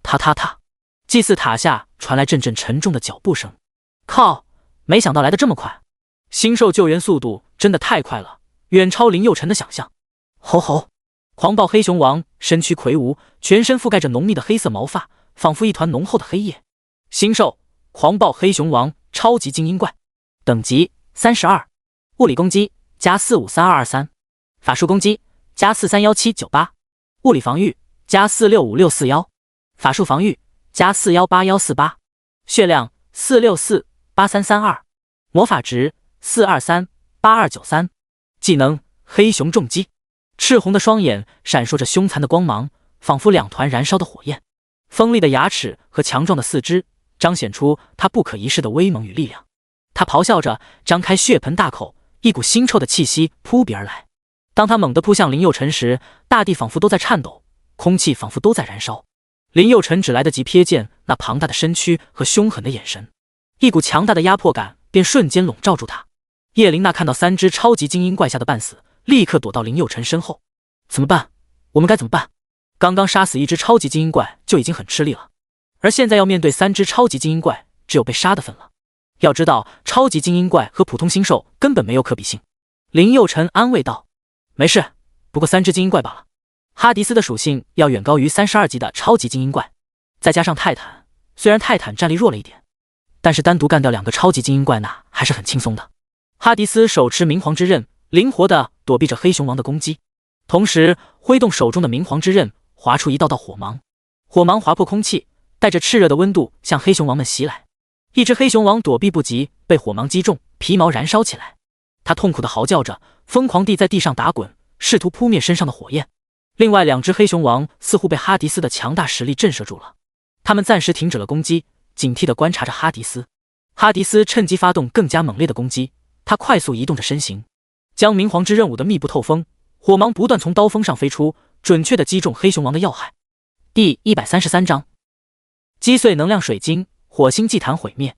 踏，祭祀塔下传来阵阵沉重的脚步声。靠，没想到来得这么快，星兽救援速度真的太快了，远超林佑辰的想象。吼！狂暴黑熊王身躯魁梧，全身覆盖着浓密的黑色毛发，仿佛一团浓厚的黑夜。星兽狂暴黑熊王超级精英怪，等级32，物理攻击加453223，法术攻击加431798，物理防御加465641，法术防御加418148，血量4648332，魔法值4238293，技能黑熊重击，赤红的双眼闪烁着凶残的光芒，仿佛两团燃烧的火焰。锋利的牙齿和强壮的四肢彰显出他不可一世的威猛与力量。他咆哮着，张开血盆大口，一股腥臭的气息扑鼻而来。当他猛地扑向林佑辰时，大地仿佛都在颤抖，空气仿佛都在燃烧。林佑辰只来得及瞥见那庞大的身躯和凶狠的眼神，一股强大的压迫感便瞬间笼罩住他。叶琳娜看到3只超级精英怪吓得半死，立刻躲到林佑辰身后。怎么办？我们该怎么办？刚刚杀死1只超级精英怪就已经很吃力了，而现在要面对3只超级精英怪，只有被杀的份了。要知道，超级精英怪和普通星兽根本没有可比性。林佑辰安慰道：“没事，不过3只精英怪罢了。哈迪斯的属性要远高于32级的超级精英怪，再加上泰坦，虽然泰坦战力弱了一点，但是单独干掉2个超级精英怪那还是很轻松的。”哈迪斯手持明皇之刃，灵活地躲避着黑熊王的攻击，同时挥动手中的明皇之刃，划出一道道火芒。火芒划破空气，带着炽热的温度向黑熊王们袭来。一只黑熊王躲避不及，被火芒击中，皮毛燃烧起来。他痛苦地嚎叫着，疯狂地在地上打滚，试图扑灭身上的火焰。另外2只黑熊王似乎被哈迪斯的强大实力震慑住了，他们暂时停止了攻击，警惕地观察着哈迪斯。哈迪斯趁机发动更加猛烈的攻击，他快速移动着身形，将明皇之刃舞得密不透风，火芒不断从刀锋上飞出，准确地击中黑熊王的要害。第133章，击碎能量水晶，火星祭坛毁灭。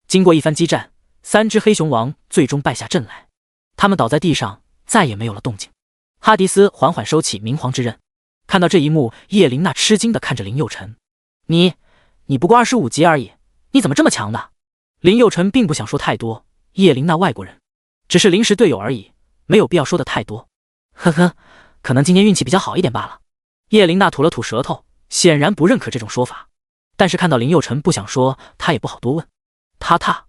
经过一番激战，3只黑熊王最终败下阵来，他们倒在地上，再也没有了动静。哈迪斯缓缓收起明皇之刃，看到这一幕，叶琳娜吃惊地看着林佑辰：“你不过25级而已，你怎么这么强的？”林佑辰并不想说太多，叶琳娜外国人，只是临时队友而已，没有必要说的太多。呵呵，可能今天运气比较好一点罢了。叶琳娜吐了吐舌头，显然不认可这种说法。但是看到林佑辰不想说，他也不好多问。踏踏，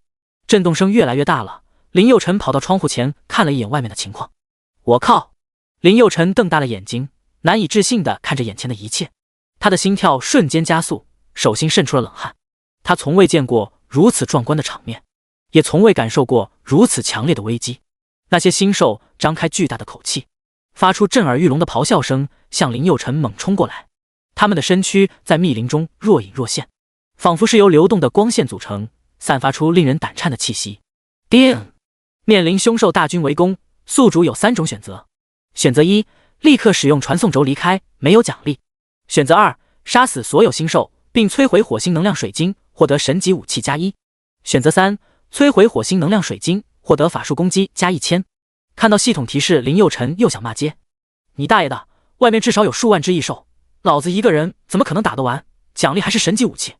震动声越来越大了。林佑辰跑到窗户前看了一眼外面的情况。我靠！林佑辰瞪大了眼睛，难以置信地看着眼前的一切。他的心跳瞬间加速，手心渗出了冷汗。他从未见过如此壮观的场面，也从未感受过如此强烈的危机。那些星兽张开巨大的口气，发出震耳欲聋的咆哮声，向林佑辰猛冲过来。他们的身躯在密林中若隐若现，仿佛是由流动的光线组成，散发出令人胆颤的气息。叮！面临凶兽大军围攻，宿主有3种选择：选择1，立刻使用传送轴离开，没有奖励；选择2，杀死所有星兽，并摧毁火星能量水晶，获得神级武器+1；选择3，摧毁火星能量水晶，获得法术攻击+1000。看到系统提示，林佑辰又想骂街：“你大爷的！外面至少有数万只异兽，老子一个人怎么可能打得完？奖励还是神级武器！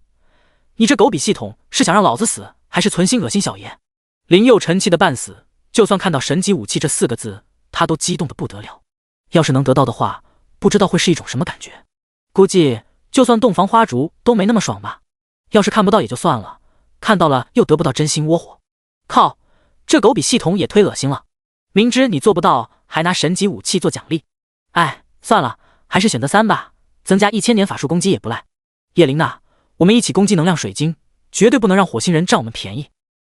你这狗比系统是想让老子死，还是存心恶心小爷？”林佑辰气得半死，就算看到神级武器这4个字，他都激动得不得了。要是能得到的话，不知道会是一种什么感觉。估计就算洞房花烛都没那么爽吧。要是看不到也就算了，看到了又得不到，真心窝火。靠，这狗比系统也忒恶心了。明知你做不到，还拿神级武器做奖励。哎，算了，还是选择3吧，增加1000年法术攻击也不赖。叶琳娜，我们一起攻击能量水晶，绝对不能让火星人占我们便宜。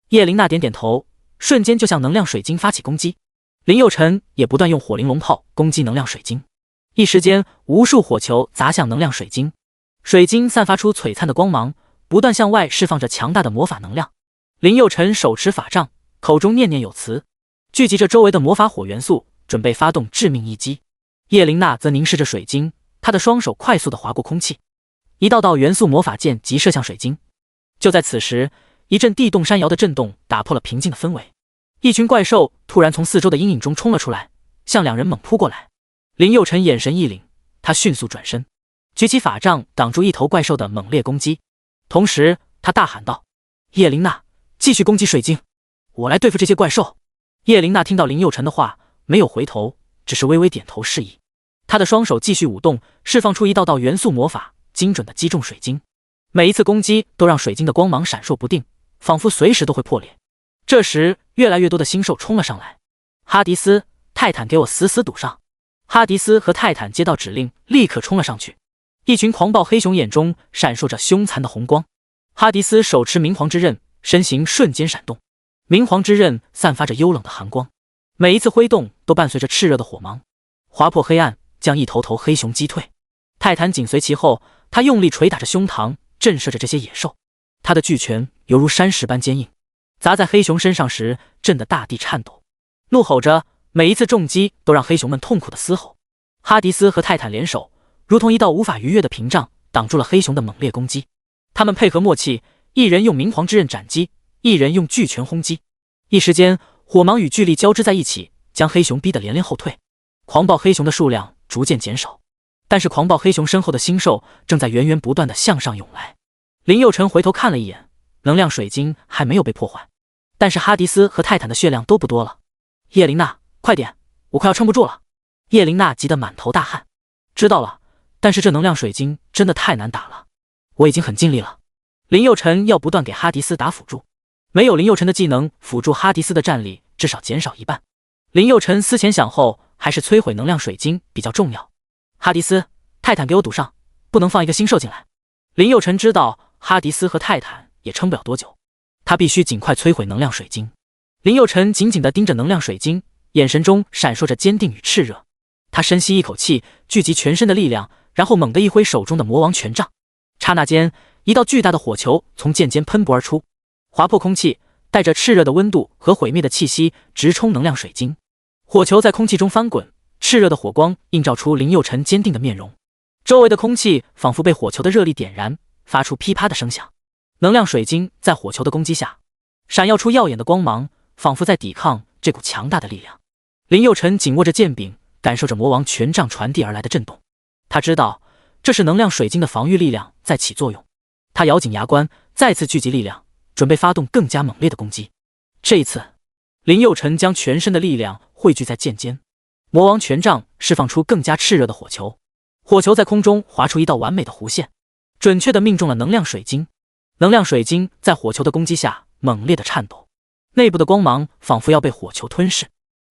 叶琳娜点点头，瞬间就向能量水晶发起攻击。林佑辰也不断用火灵龙炮攻击能量水晶，一时间无数火球砸向能量水晶，水晶散发出璀璨的光芒，不断向外释放着强大的魔法能量。林佑辰手持法杖，口中念念有词，聚集着周围的魔法火元素，准备发动致命一击。叶琳娜则凝视着水晶，她的双手快速地划过空气，一道道元素魔法剑急射向水晶。就在此时，一阵地动山摇的震动打破了平静的氛围，一群怪兽突然从四周的阴影中冲了出来，向2人猛扑过来。林佑辰眼神一凛，他迅速转身，举起法杖挡住一头怪兽的猛烈攻击，同时他大喊道：“叶琳娜，继续攻击水晶，我来对付这些怪兽。”叶琳娜听到林佑辰的话，没有回头，只是微微点头示意。她的双手继续舞动，释放出一道道元素魔法，精准地击中水晶。每一次攻击都让水晶的光芒闪烁不定，仿佛随时都会破裂。这时，越来越多的星兽冲了上来。哈迪斯、泰坦，给我死死堵上！哈迪斯和泰坦接到指令，立刻冲了上去。一群狂暴黑熊眼中闪烁着凶残的红光。哈迪斯手持明皇之刃，身形瞬间闪动，明皇之刃散发着幽冷的寒光。每一次挥动都伴随着炽热的火芒，划破黑暗，将一头头黑熊击退。泰坦紧随其后，他用力捶打着胸膛，震慑着这些野兽。他的巨拳犹如山石般坚硬，砸在黑熊身上时，震得大地颤抖。怒吼着，每一次重击都让黑熊们痛苦的嘶吼。哈迪斯和泰坦联手，如同一道无法逾越的屏障，挡住了黑熊的猛烈攻击。他们配合默契，一人用明皇之刃斩击，一人用巨拳轰击。一时间，火芒与巨力交织在一起，将黑熊逼得连连后退。狂暴黑熊的数量逐渐减少，但是狂暴黑熊身后的星兽正在源源不断地向上涌来。林佑成回头看了一眼，能量水晶还没有被破坏，但是哈迪斯和泰坦的血量都不多了。叶琳娜，快点，我快要撑不住了。叶琳娜急得满头大汗。知道了，但是这能量水晶真的太难打了，我已经很尽力了。林佑成要不断给哈迪斯打辅助，没有林佑成的技能辅助，哈迪斯的战力至少减少一半。林佑成思前想后，还是摧毁能量水晶比较重要。哈迪斯、泰坦给我堵上，不能放一个星兽进来。林佑成知道哈迪斯和泰坦也撑不了多久，他必须尽快摧毁能量水晶。林佑成紧紧地盯着能量水晶，眼神中闪烁着坚定与炽热。他深吸一口气，聚集全身的力量，然后猛地一挥手中的魔王权杖。刹那间，一道巨大的火球从剑尖喷薄而出，划破空气，带着炽热的温度和毁灭的气息，直冲能量水晶。火球在空气中翻滚，炽热的火光映照出林佑成坚定的面容。周围的空气仿佛被火球的热力点燃，发出噼啪的声响。能量水晶在火球的攻击下，闪耀出耀眼的光芒，仿佛在抵抗这股强大的力量。林佑成紧握着剑柄，感受着魔王权杖传递而来的震动。他知道，这是能量水晶的防御力量在起作用。他咬紧牙关，再次聚集力量，准备发动更加猛烈的攻击。这一次，林佑成将全身的力量汇聚在剑尖，魔王权杖释放出更加炽热的火球。火球在空中划出一道完美的弧线，准确地命中了能量水晶。能量水晶在火球的攻击下猛烈地颤抖，内部的光芒仿佛要被火球吞噬，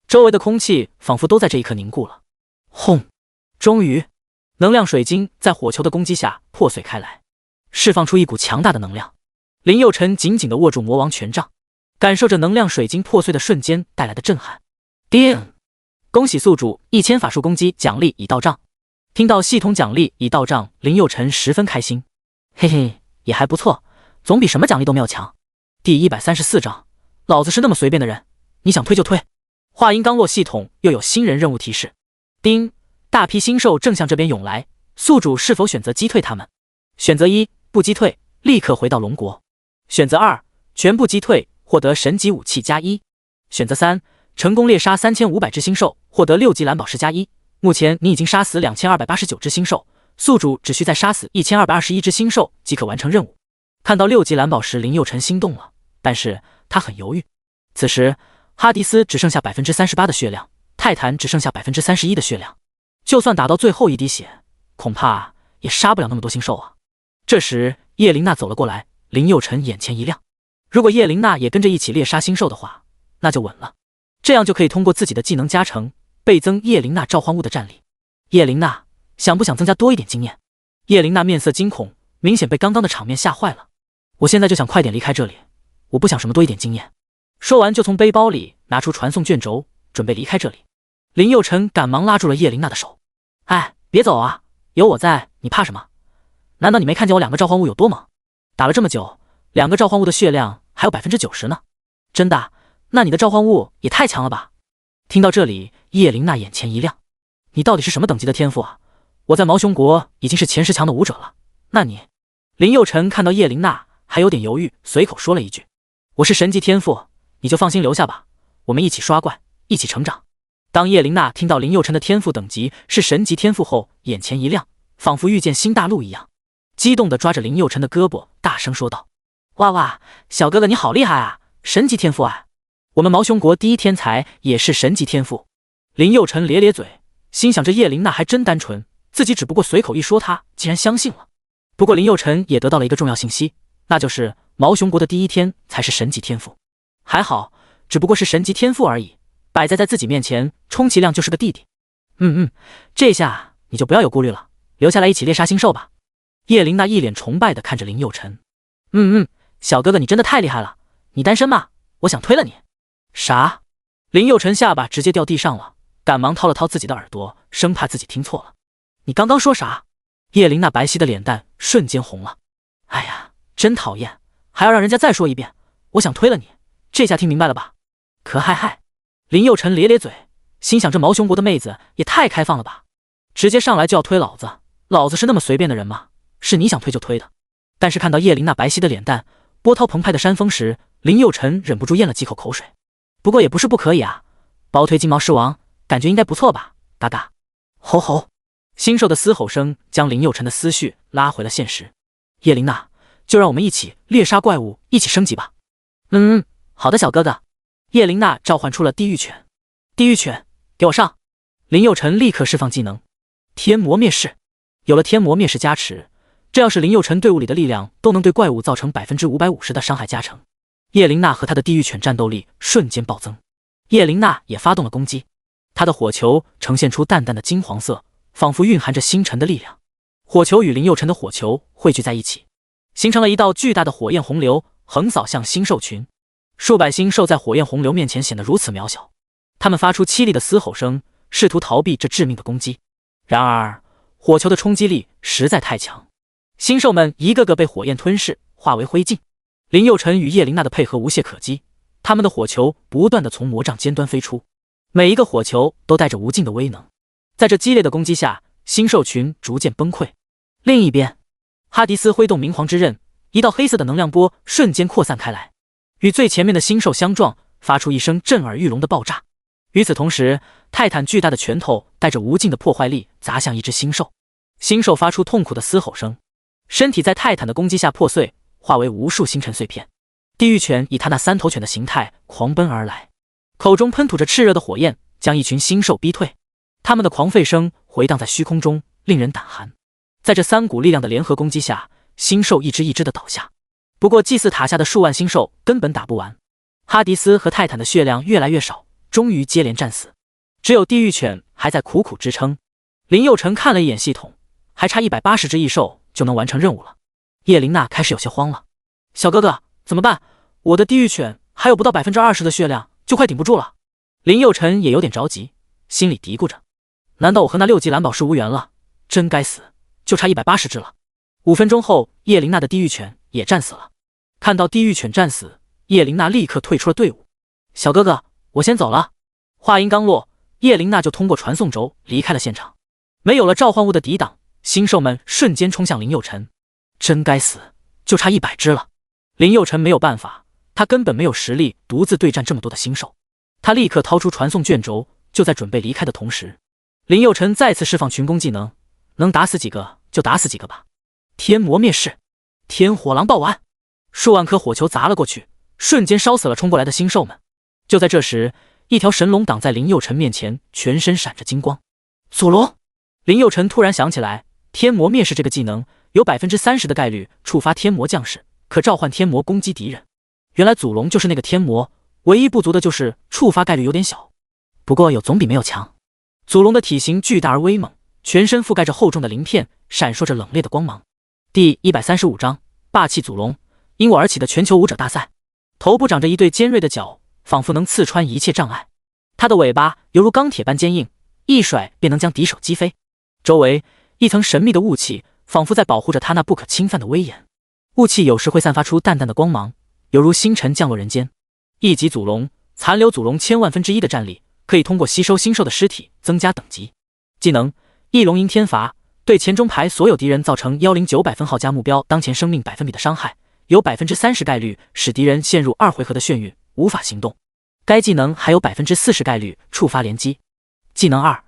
周围的空气仿佛都在这一刻凝固了。轰！终于，能量水晶在火球的攻击下破碎开来，释放出一股强大的能量。林佑成紧紧地握住魔王权杖，感受着能量水晶破碎的瞬间带来的震撼。叮！恭喜宿主1000法术攻击奖励已到账。听到系统奖励已到账，林佑成十分开心。嘿嘿，也还不错，总比什么奖励都没有强。第134章，老子是那么随便的人，你想推就推。话音刚落，系统又有新人任务提示。叮！大批星兽正向这边涌来，宿主是否选择击退他们？选择1，不击退，立刻回到龙国。选择2，全部击退，获得神级武器+1。选择3，成功猎杀3500只星兽，获得6级蓝宝石+1。目前你已经杀死2289只星兽，宿主只需再杀死1221只星兽即可完成任务。看到6级蓝宝石，林佑成心动了，但是他很犹豫。此时，哈迪斯只剩下 38% 的血量，泰坦只剩下 31% 的血量，就算打到最后一滴血，恐怕也杀不了那么多星兽啊。这时，叶琳娜走了过来，林佑成眼前一亮。如果叶琳娜也跟着一起猎杀星兽的话，那就稳了，这样就可以通过自己的技能加成，倍增叶琳娜召唤物的战力。叶琳娜，想不想增加多一点经验？叶琳娜面色惊恐，明显被刚刚的场面吓坏了。我现在就想快点离开这里，我不想什么多一点经验。说完就从背包里拿出传送卷轴，准备离开这里。林佑成赶忙拉住了叶琳娜的手。哎，别走啊，有我在，你怕什么？难道你没看见我2个召唤物有多猛？打了这么久，2个召唤物的血量还有 90% 呢。真的？那你的召唤物也太强了吧。听到这里，叶琳娜眼前一亮。你到底是什么等级的天赋啊？我在毛熊国已经是前10强的武者了，那你……林佑成看到叶琳娜还有点犹豫，随口说了一句：我是神级天赋，你就放心留下吧，我们一起刷怪，一起成长。当叶琳娜听到林佑成的天赋等级是神级天赋后，眼前一亮，仿佛遇见新大陆一样，激动地抓着林佑成的胳膊，大声说道：哇哇，小哥哥你好厉害啊，神级天赋啊！我们毛熊国第一天才也是神级天赋。林佑成咧咧嘴，心想这叶琳娜还真单纯，自己只不过随口一说，她竟然相信了。不过林佑成也得到了一个重要信息，那就是毛熊国的第一天才是神级天赋。还好，只不过是神级天赋而已，摆在自己面前，充其量就是个弟弟。这下你就不要有顾虑了，留下来一起猎杀星兽吧。叶琳娜一脸崇拜地看着林佑成。小哥哥你真的太厉害了，你单身吗？我想推了你。啥？林佑成下巴直接掉地上了，赶忙掏了掏自己的耳朵，生怕自己听错了。你刚刚说啥？叶灵那白皙的脸蛋瞬间红了。哎呀，真讨厌，还要让人家再说一遍。我想推了你，这下听明白了吧？可嗨嗨！林佑成咧咧嘴，心想这毛熊国的妹子也太开放了吧，直接上来就要推老子，老子是那么随便的人吗？是你想推就推的。但是看到叶灵那白皙的脸蛋，波涛澎湃的山峰时，林佑成忍不住咽了几口口水。不过也不是不可以啊，包推金毛狮王，感觉应该不错吧？嘎嘎！吼吼！星兽的嘶吼声将林佑成的思绪拉回了现实。叶灵娜，就让我们一起猎杀怪物，一起升级吧。好的，小哥哥。叶灵娜召唤出了地狱犬。地狱犬，给我上！林佑成立刻释放技能天魔灭世。有了天魔灭世加持，这要是林佑成队伍里的力量都能对怪物造成550%的伤害加成。叶灵娜和他的地狱犬战斗力瞬间暴增。叶灵娜也发动了攻击，她的火球呈现出淡淡的金黄色，仿佛蕴含着星辰的力量。火球与林佑成的火球汇聚在一起，形成了一道巨大的火焰洪流，横扫向星兽群。数百星兽在火焰洪流面前显得如此渺小，他们发出凄厉的嘶吼声，试图逃避这致命的攻击。然而，火球的冲击力实在太强，星兽们一个个被火焰吞噬，化为灰烬。林佑成与叶灵娜的配合无懈可击，他们的火球不断地从魔杖尖端飞出，每一个火球都带着无尽的威能。在这激烈的攻击下，星兽群逐渐崩溃。另一边，哈迪斯挥动明皇之刃，一道黑色的能量波瞬间扩散开来，与最前面的星兽相撞，发出一声震耳欲聋的爆炸。与此同时，泰坦巨大的拳头带着无尽的破坏力砸向一只星兽，星兽发出痛苦的嘶吼声，身体在泰坦的攻击下破碎，化为无数星辰碎片。地狱犬以他那3头犬的形态狂奔而来，口中喷吐着炽热的火焰，将一群星兽逼退。他们的狂吠声回荡在虚空中，令人胆寒。在这3股力量的联合攻击下，星兽一只一只的倒下。不过祭祀塔下的数万星兽根本打不完，哈迪斯和泰坦的血量越来越少，终于接连战死。只有地狱犬还在苦苦支撑。林佑成看了一眼系统，还差180只异兽就能完成任务了。叶灵娜开始有些慌了，小哥哥怎么办？我的地狱犬还有不到20%的血量，就快顶不住了。林佑成也有点着急，心里嘀咕着，难道我和那6级蓝宝石无缘了？真该死，就差180只了。5分钟后，叶灵娜的地狱犬也战死了。看到地狱犬战死，叶灵娜立刻退出了队伍。小哥哥，我先走了。话音刚落，叶灵娜就通过传送轴离开了现场。没有了召唤物的抵挡，星兽们瞬间冲向林佑成。真该死，就差100只了。林佑成没有办法，他根本没有实力独自对战这么多的星兽。他立刻掏出传送卷轴，就在准备离开的同时，林佑成再次释放群攻技能，能打死几个就打死几个吧。天魔灭世，天火狼爆丸，数万颗火球砸了过去，瞬间烧死了冲过来的星兽们。就在这时，一条神龙挡在林佑成面前，全身闪着金光。祖龙！林佑成突然想起来，天魔灭世这个技能有30%的概率触发天魔降世，可召唤天魔攻击敌人。原来祖龙就是那个天魔，唯一不足的就是触发概率有点小，不过有总比没有强。祖龙的体型巨大而威猛，全身覆盖着厚重的鳞片，闪烁着冷冽的光芒。第135章霸气祖龙。因我而起的全球武者大赛，头部长着一对尖锐的角，仿佛能刺穿一切障碍。它的尾巴犹如钢铁般坚硬，一甩便能将敌手击飞。周围一层神秘的雾气，仿佛在保护着它那不可侵犯的威严。雾气有时会散发出淡淡的光芒，犹如星辰降落人间。一级祖龙，残留祖龙1000万分之一的战力，可以通过吸收星兽的尸体增加等级。技能：翼龙迎天罚，对前中排所有敌人造成10900分号加目标当前生命百分比的伤害，有30%概率使敌人陷入2回合的眩晕，无法行动。该技能还有40%概率触发连击。技能2：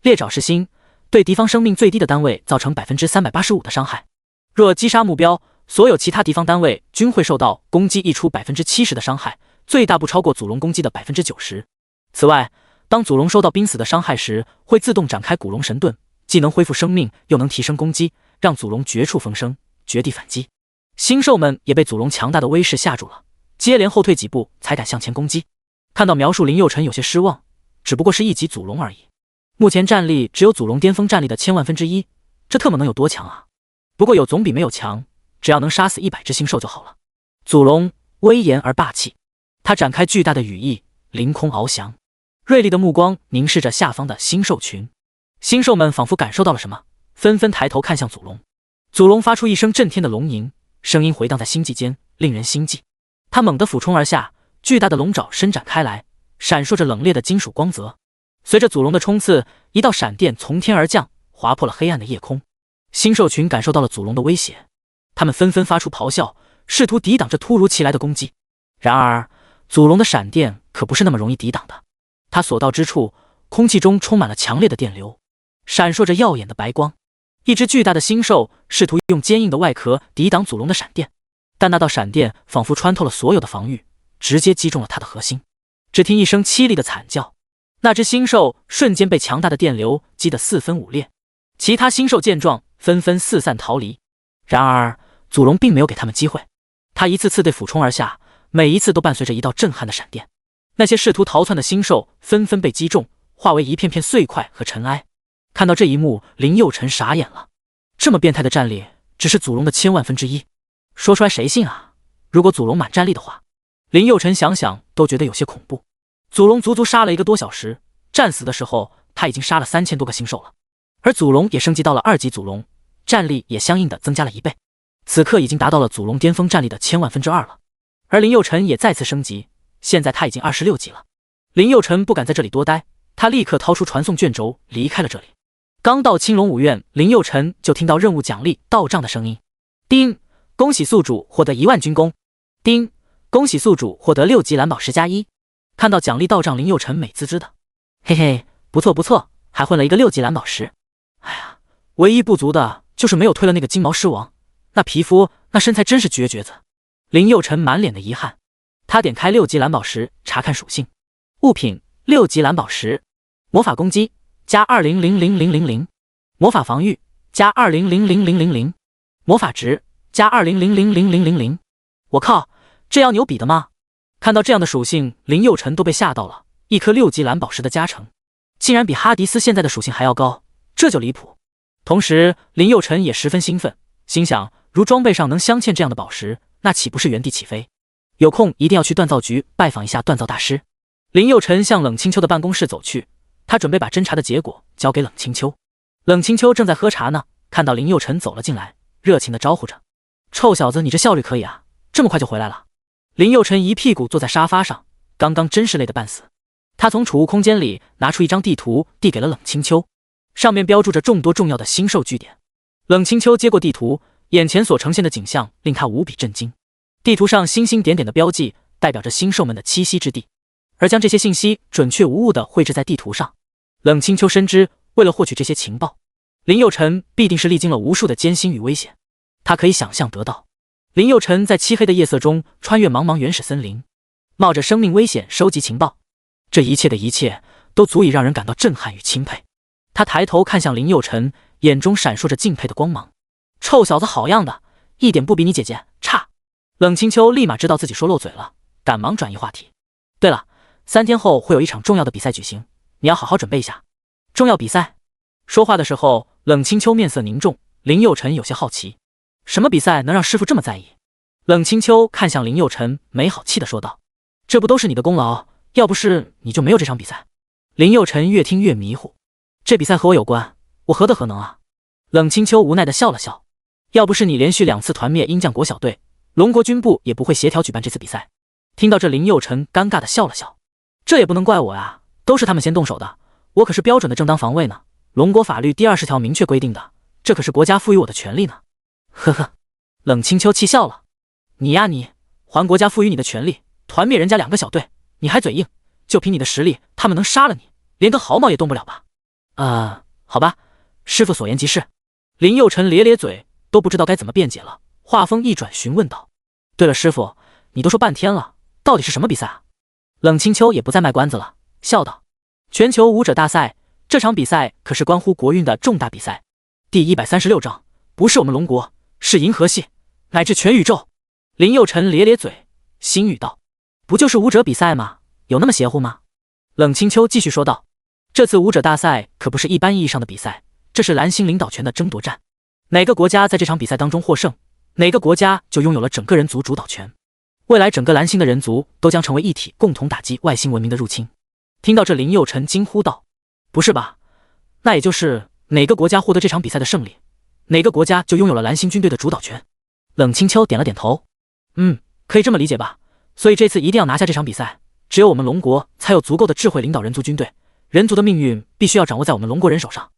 猎爪噬心，对敌方生命最低的单位造成385%的伤害。若击杀目标，所有其他敌方单位均会受到攻击溢出70%的伤害，最大不超过祖龙攻击的90%。此外，当祖龙受到濒死的伤害时，会自动展开古龙神盾，既能恢复生命，又能提升攻击，让祖龙绝处逢生，绝地反击。星兽们也被祖龙强大的威势吓住了，接连后退几步才敢向前攻击。看到描述，林佑成有些失望，只不过是一级祖龙而已，目前战力只有祖龙巅峰战力的1000万分之一，这特么能有多强啊？不过有总比没有强，只要能杀死100只星兽就好了。祖龙威严而霸气，他展开巨大的羽翼，凌空翱翔，锐利的目光凝视着下方的星兽群。星兽们仿佛感受到了什么，纷纷抬头看向祖龙。祖龙发出一声震天的龙吟，声音回荡在星际间，令人心悸。他猛地俯冲而下，巨大的龙爪伸展开来，闪烁着冷冽的金属光泽。随着祖龙的冲刺，一道闪电从天而降，划破了黑暗的夜空。星兽群感受到了祖龙的威胁，他们纷纷发出咆哮，试图抵挡这突如其来的攻击。然而，祖龙的闪电可不是那么容易抵挡的。它所到之处，空气中充满了强烈的电流，闪烁着耀眼的白光。一只巨大的星兽试图用坚硬的外壳抵挡祖龙的闪电，但那道闪电仿佛穿透了所有的防御，直接击中了它的核心。只听一声凄厉的惨叫，那只星兽瞬间被强大的电流击得四分五裂。其他星兽见状，纷纷四散逃离。然而，祖龙并没有给他们机会，他一次次地俯冲而下，每一次都伴随着一道震撼的闪电。那些试图逃窜的星兽纷纷被击中，化为一片片碎块和尘埃。看到这一幕，林佑辰傻眼了。这么变态的战力，只是祖龙的千万分之一，说出来谁信啊？如果祖龙满战力的话，林佑辰想想都觉得有些恐怖。祖龙足足杀了1个多小时，战死的时候他已经杀了3000多个星兽了，而祖龙也升级到了2级祖龙，战力也相应的增加了1倍，此刻已经达到了祖龙巅峰战力的千万分之二了。而林佑辰也再次升级，现在他已经26级了。林佑辰不敢在这里多待，他立刻掏出传送卷轴离开了这里。刚到青龙武院，林佑辰就听到任务奖励到账的声音。叮，恭喜宿主获得1万军功。叮，恭喜宿主获得6级蓝宝石+1。看到奖励到账，林佑辰美滋滋的，嘿嘿，不错不错，还混了一个6级蓝宝石。哎呀，唯一不足的就是没有推了那个金毛狮王，那皮肤那身材真是绝子。林佑辰满脸的遗憾。他点开6级蓝宝石，查看属性。物品6级蓝宝石，魔法攻击加20000000，魔法防御加20000000，魔法值加20000000。我靠，这样牛比的吗？看到这样的属性，林佑辰都被吓到了。一颗6级蓝宝石的加成，竟然比哈迪斯现在的属性还要高，这就离谱。同时，林佑辰也十分兴奋，心想如装备上能镶嵌这样的宝石，那岂不是原地起飞？有空一定要去锻造局拜访一下锻造大师。林佑辰向冷清秋的办公室走去，他准备把侦查的结果交给冷清秋。冷清秋正在喝茶呢，看到林佑辰走了进来，热情地招呼着：“臭小子，你这效率可以啊，这么快就回来了。”林佑辰一屁股坐在沙发上，刚刚真是累得半死。他从储物空间里拿出一张地图，递给了冷清秋，上面标注着众多重要的星兽据点。冷清秋接过地图，眼前所呈现的景象令他无比震惊。地图上星星点点的标记代表着星兽们的栖息之地，而将这些信息准确无误地绘制在地图上。冷清秋深知，为了获取这些情报，林佑辰必定是历经了无数的艰辛与危险。他可以想象得到，林佑辰在漆黑的夜色中穿越茫茫原始森林，冒着生命危险收集情报，这一切的一切都足以让人感到震撼与钦佩。他抬头看向林佑辰，眼中闪烁着敬佩的光芒。臭小子好样的，一点不比你姐姐差。冷清秋立马知道自己说漏嘴了，赶忙转移话题。对了，3天后会有一场重要的比赛举行，你要好好准备一下。重要比赛？说话的时候，冷清秋面色凝重。林佑辰有些好奇，什么比赛能让师傅这么在意？冷清秋看向林佑辰，没好气地说道：“这不都是你的功劳？要不是你就没有这场比赛。”林佑辰越听越迷糊，这比赛和我有关，我何德何能啊？冷清秋无奈地笑了笑，要不是你连续2次团灭鹰将国小队，龙国军部也不会协调举办这次比赛。听到这，林佑辰尴尬地笑了笑，这也不能怪我呀，都是他们先动手的，我可是标准的正当防卫呢。龙国法律第20条明确规定的，这可是国家赋予我的权利呢。呵呵，冷清秋气笑了，你呀你，还国家赋予你的权利，团灭人家2个小队，你还嘴硬？就凭你的实力，他们能杀了你，连个毫毛也动不了吧？好吧，师傅所言极是。林佑辰咧咧嘴，都不知道该怎么辩解了。话锋一转，询问道：“对了，师傅，你都说半天了，到底是什么比赛啊？”冷清秋也不再卖关子了，笑道：“全球武者大赛，这场比赛可是关乎国运的重大比赛。第136章，不是我们龙国，是银河系，乃至全宇宙。”林佑辰咧咧嘴，心语道：“不就是武者比赛吗？有那么邪乎吗？”冷清秋继续说道：“这次武者大赛可不是一般意义上的比赛，这是蓝星领导权的争夺战。哪个国家在这场比赛当中获胜，哪个国家就拥有了整个人族主导权。未来整个蓝星的人族都将成为一体，共同打击外星文明的入侵。听到这，林佑辰惊呼道：“不是吧？那也就是哪个国家获得这场比赛的胜利，哪个国家就拥有了蓝星军队的主导权。”冷清秋点了点头：“可以这么理解吧。所以这次一定要拿下这场比赛，只有我们龙国才有足够的智慧领导人族军队，人族的命运必须要掌握在我们龙国人手上。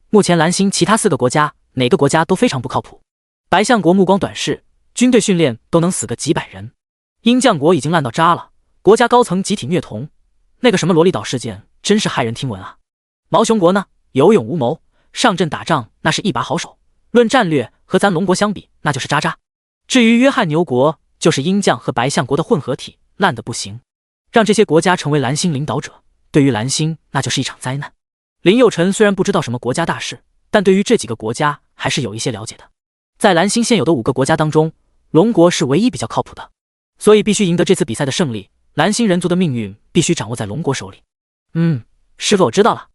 目前蓝星其他4个国家，哪个国家都非常不靠谱。白象国目光短视，军队训练都能死个几百人。鹰将国已经烂到渣了，国家高层集体虐童，那个什么萝莉岛事件真是骇人听闻啊。毛熊国呢，有勇无谋，上阵打仗那是一把好手，论战略和咱龙国相比，那就是渣渣。至于约翰牛国，就是鹰将和白象国的混合体，烂得不行。让这些国家成为蓝星领导者，对于蓝星那就是一场灾难。林佑辰虽然不知道什么国家大事，但对于这几个国家还是有一些了解的。在蓝星现有的5个国家当中，龙国是唯一比较靠谱的，所以必须赢得这次比赛的胜利。蓝星人族的命运必须掌握在龙国手里。师傅，我知道了。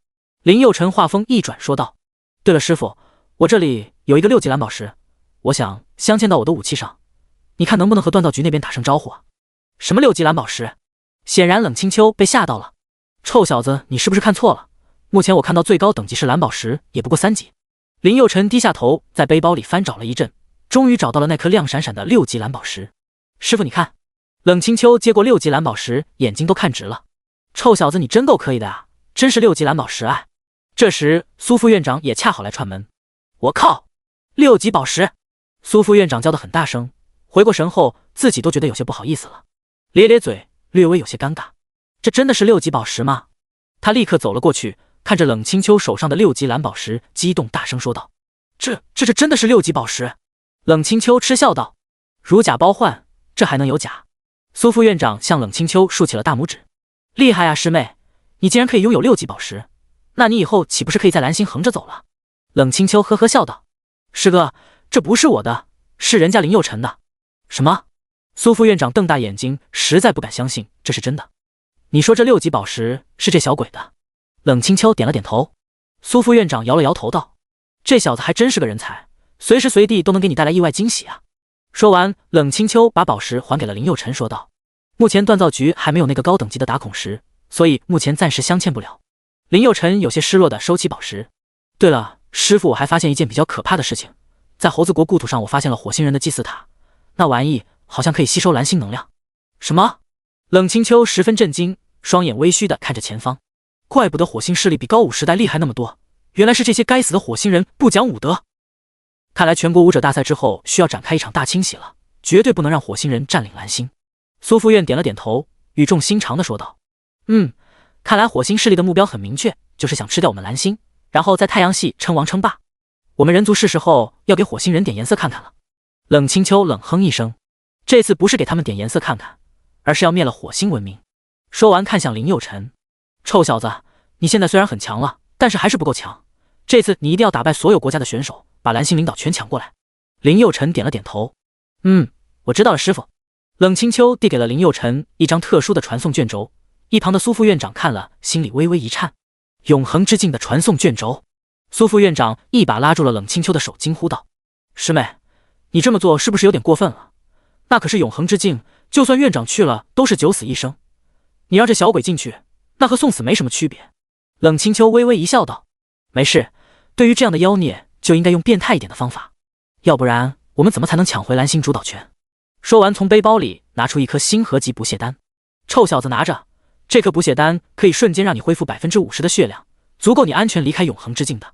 林佑辰话锋一转说道：“对了，师傅，我这里有一个6级蓝宝石，我想镶嵌到我的武器上，你看能不能和锻造局那边打声招呼啊？”什么6级蓝宝石？显然冷清秋被吓到了。臭小子，你是不是看错了？目前我看到最高等级是蓝宝石，也不过3级。林佑辰低下头，在背包里翻找了一阵，终于找到了那颗亮闪闪的6级蓝宝石。师傅，你看。冷清秋接过6级蓝宝石，眼睛都看直了。臭小子，你真够可以的啊，真是6级蓝宝石啊！这时苏副院长也恰好来串门。我靠，6级宝石！苏副院长叫得很大声，回过神后自己都觉得有些不好意思了，咧咧嘴，略微有些尴尬。这真的是6级宝石吗？他立刻走了过去，看着冷清秋手上的6级蓝宝石，激动大声说道：“这真的是6级宝石！”冷清秋嗤笑道：“如假包换，这还能有假？”苏副院长向冷清秋竖起了大拇指：“厉害啊，师妹，你竟然可以拥有6级宝石，那你以后岂不是可以在蓝星横着走了？”冷清秋呵呵笑道：“师哥，这不是我的，是人家林佑辰的。”什么？苏副院长瞪大眼睛，实在不敢相信这是真的。你说这6级宝石是这小鬼的？冷清秋点了点头。苏副院长摇了摇头道：“这小子还真是个人才，随时随地都能给你带来意外惊喜啊。”说完，冷清秋把宝石还给了林佑辰，说道：“目前锻造局还没有那个高等级的打孔石，所以目前暂时镶嵌不了。”林佑辰有些失落地收起宝石。对了，师傅，我还发现一件比较可怕的事情，在猴子国故土上，我发现了火星人的祭祀塔，那玩意好像可以吸收蓝星能量。什么？冷清秋十分震惊，双眼微虚地看着前方。怪不得火星势力比高武时代厉害那么多，原来是这些该死的火星人不讲武德。看来全国武者大赛之后需要展开一场大清洗了，绝对不能让火星人占领蓝星。苏副院点了点头，语重心长地说道：“看来火星势力的目标很明确，就是想吃掉我们蓝星，然后在太阳系称王称霸。我们人族是时候要给火星人点颜色看看了。”冷清秋冷哼一声，这次不是给他们点颜色看看，而是要灭了火星文明。说完看向林佑辰：“臭小子，你现在虽然很强了，但是还是不够强，这次你一定要打败所有国家的选手，把蓝星领导全抢过来。”林佑辰点了点头：“我知道了，师傅。”冷清秋递给了林佑辰一张特殊的传送卷轴，一旁的苏副院长看了，心里微微一颤。永恒之境的传送卷轴。苏副院长一把拉住了冷清秋的手，惊呼道：“师妹，你这么做是不是有点过分了？那可是永恒之境，就算院长去了都是九死一生，你让这小鬼进去，那和送死没什么区别。”冷清秋微微一笑道：“没事，对于这样的妖孽就应该用变态一点的方法，要不然我们怎么才能抢回蓝星主导权？”说完，从背包里拿出一颗星河级补血丹。“臭小子，拿着，这颗补血丹可以瞬间让你恢复50%的血量，足够你安全离开永恒之境的。”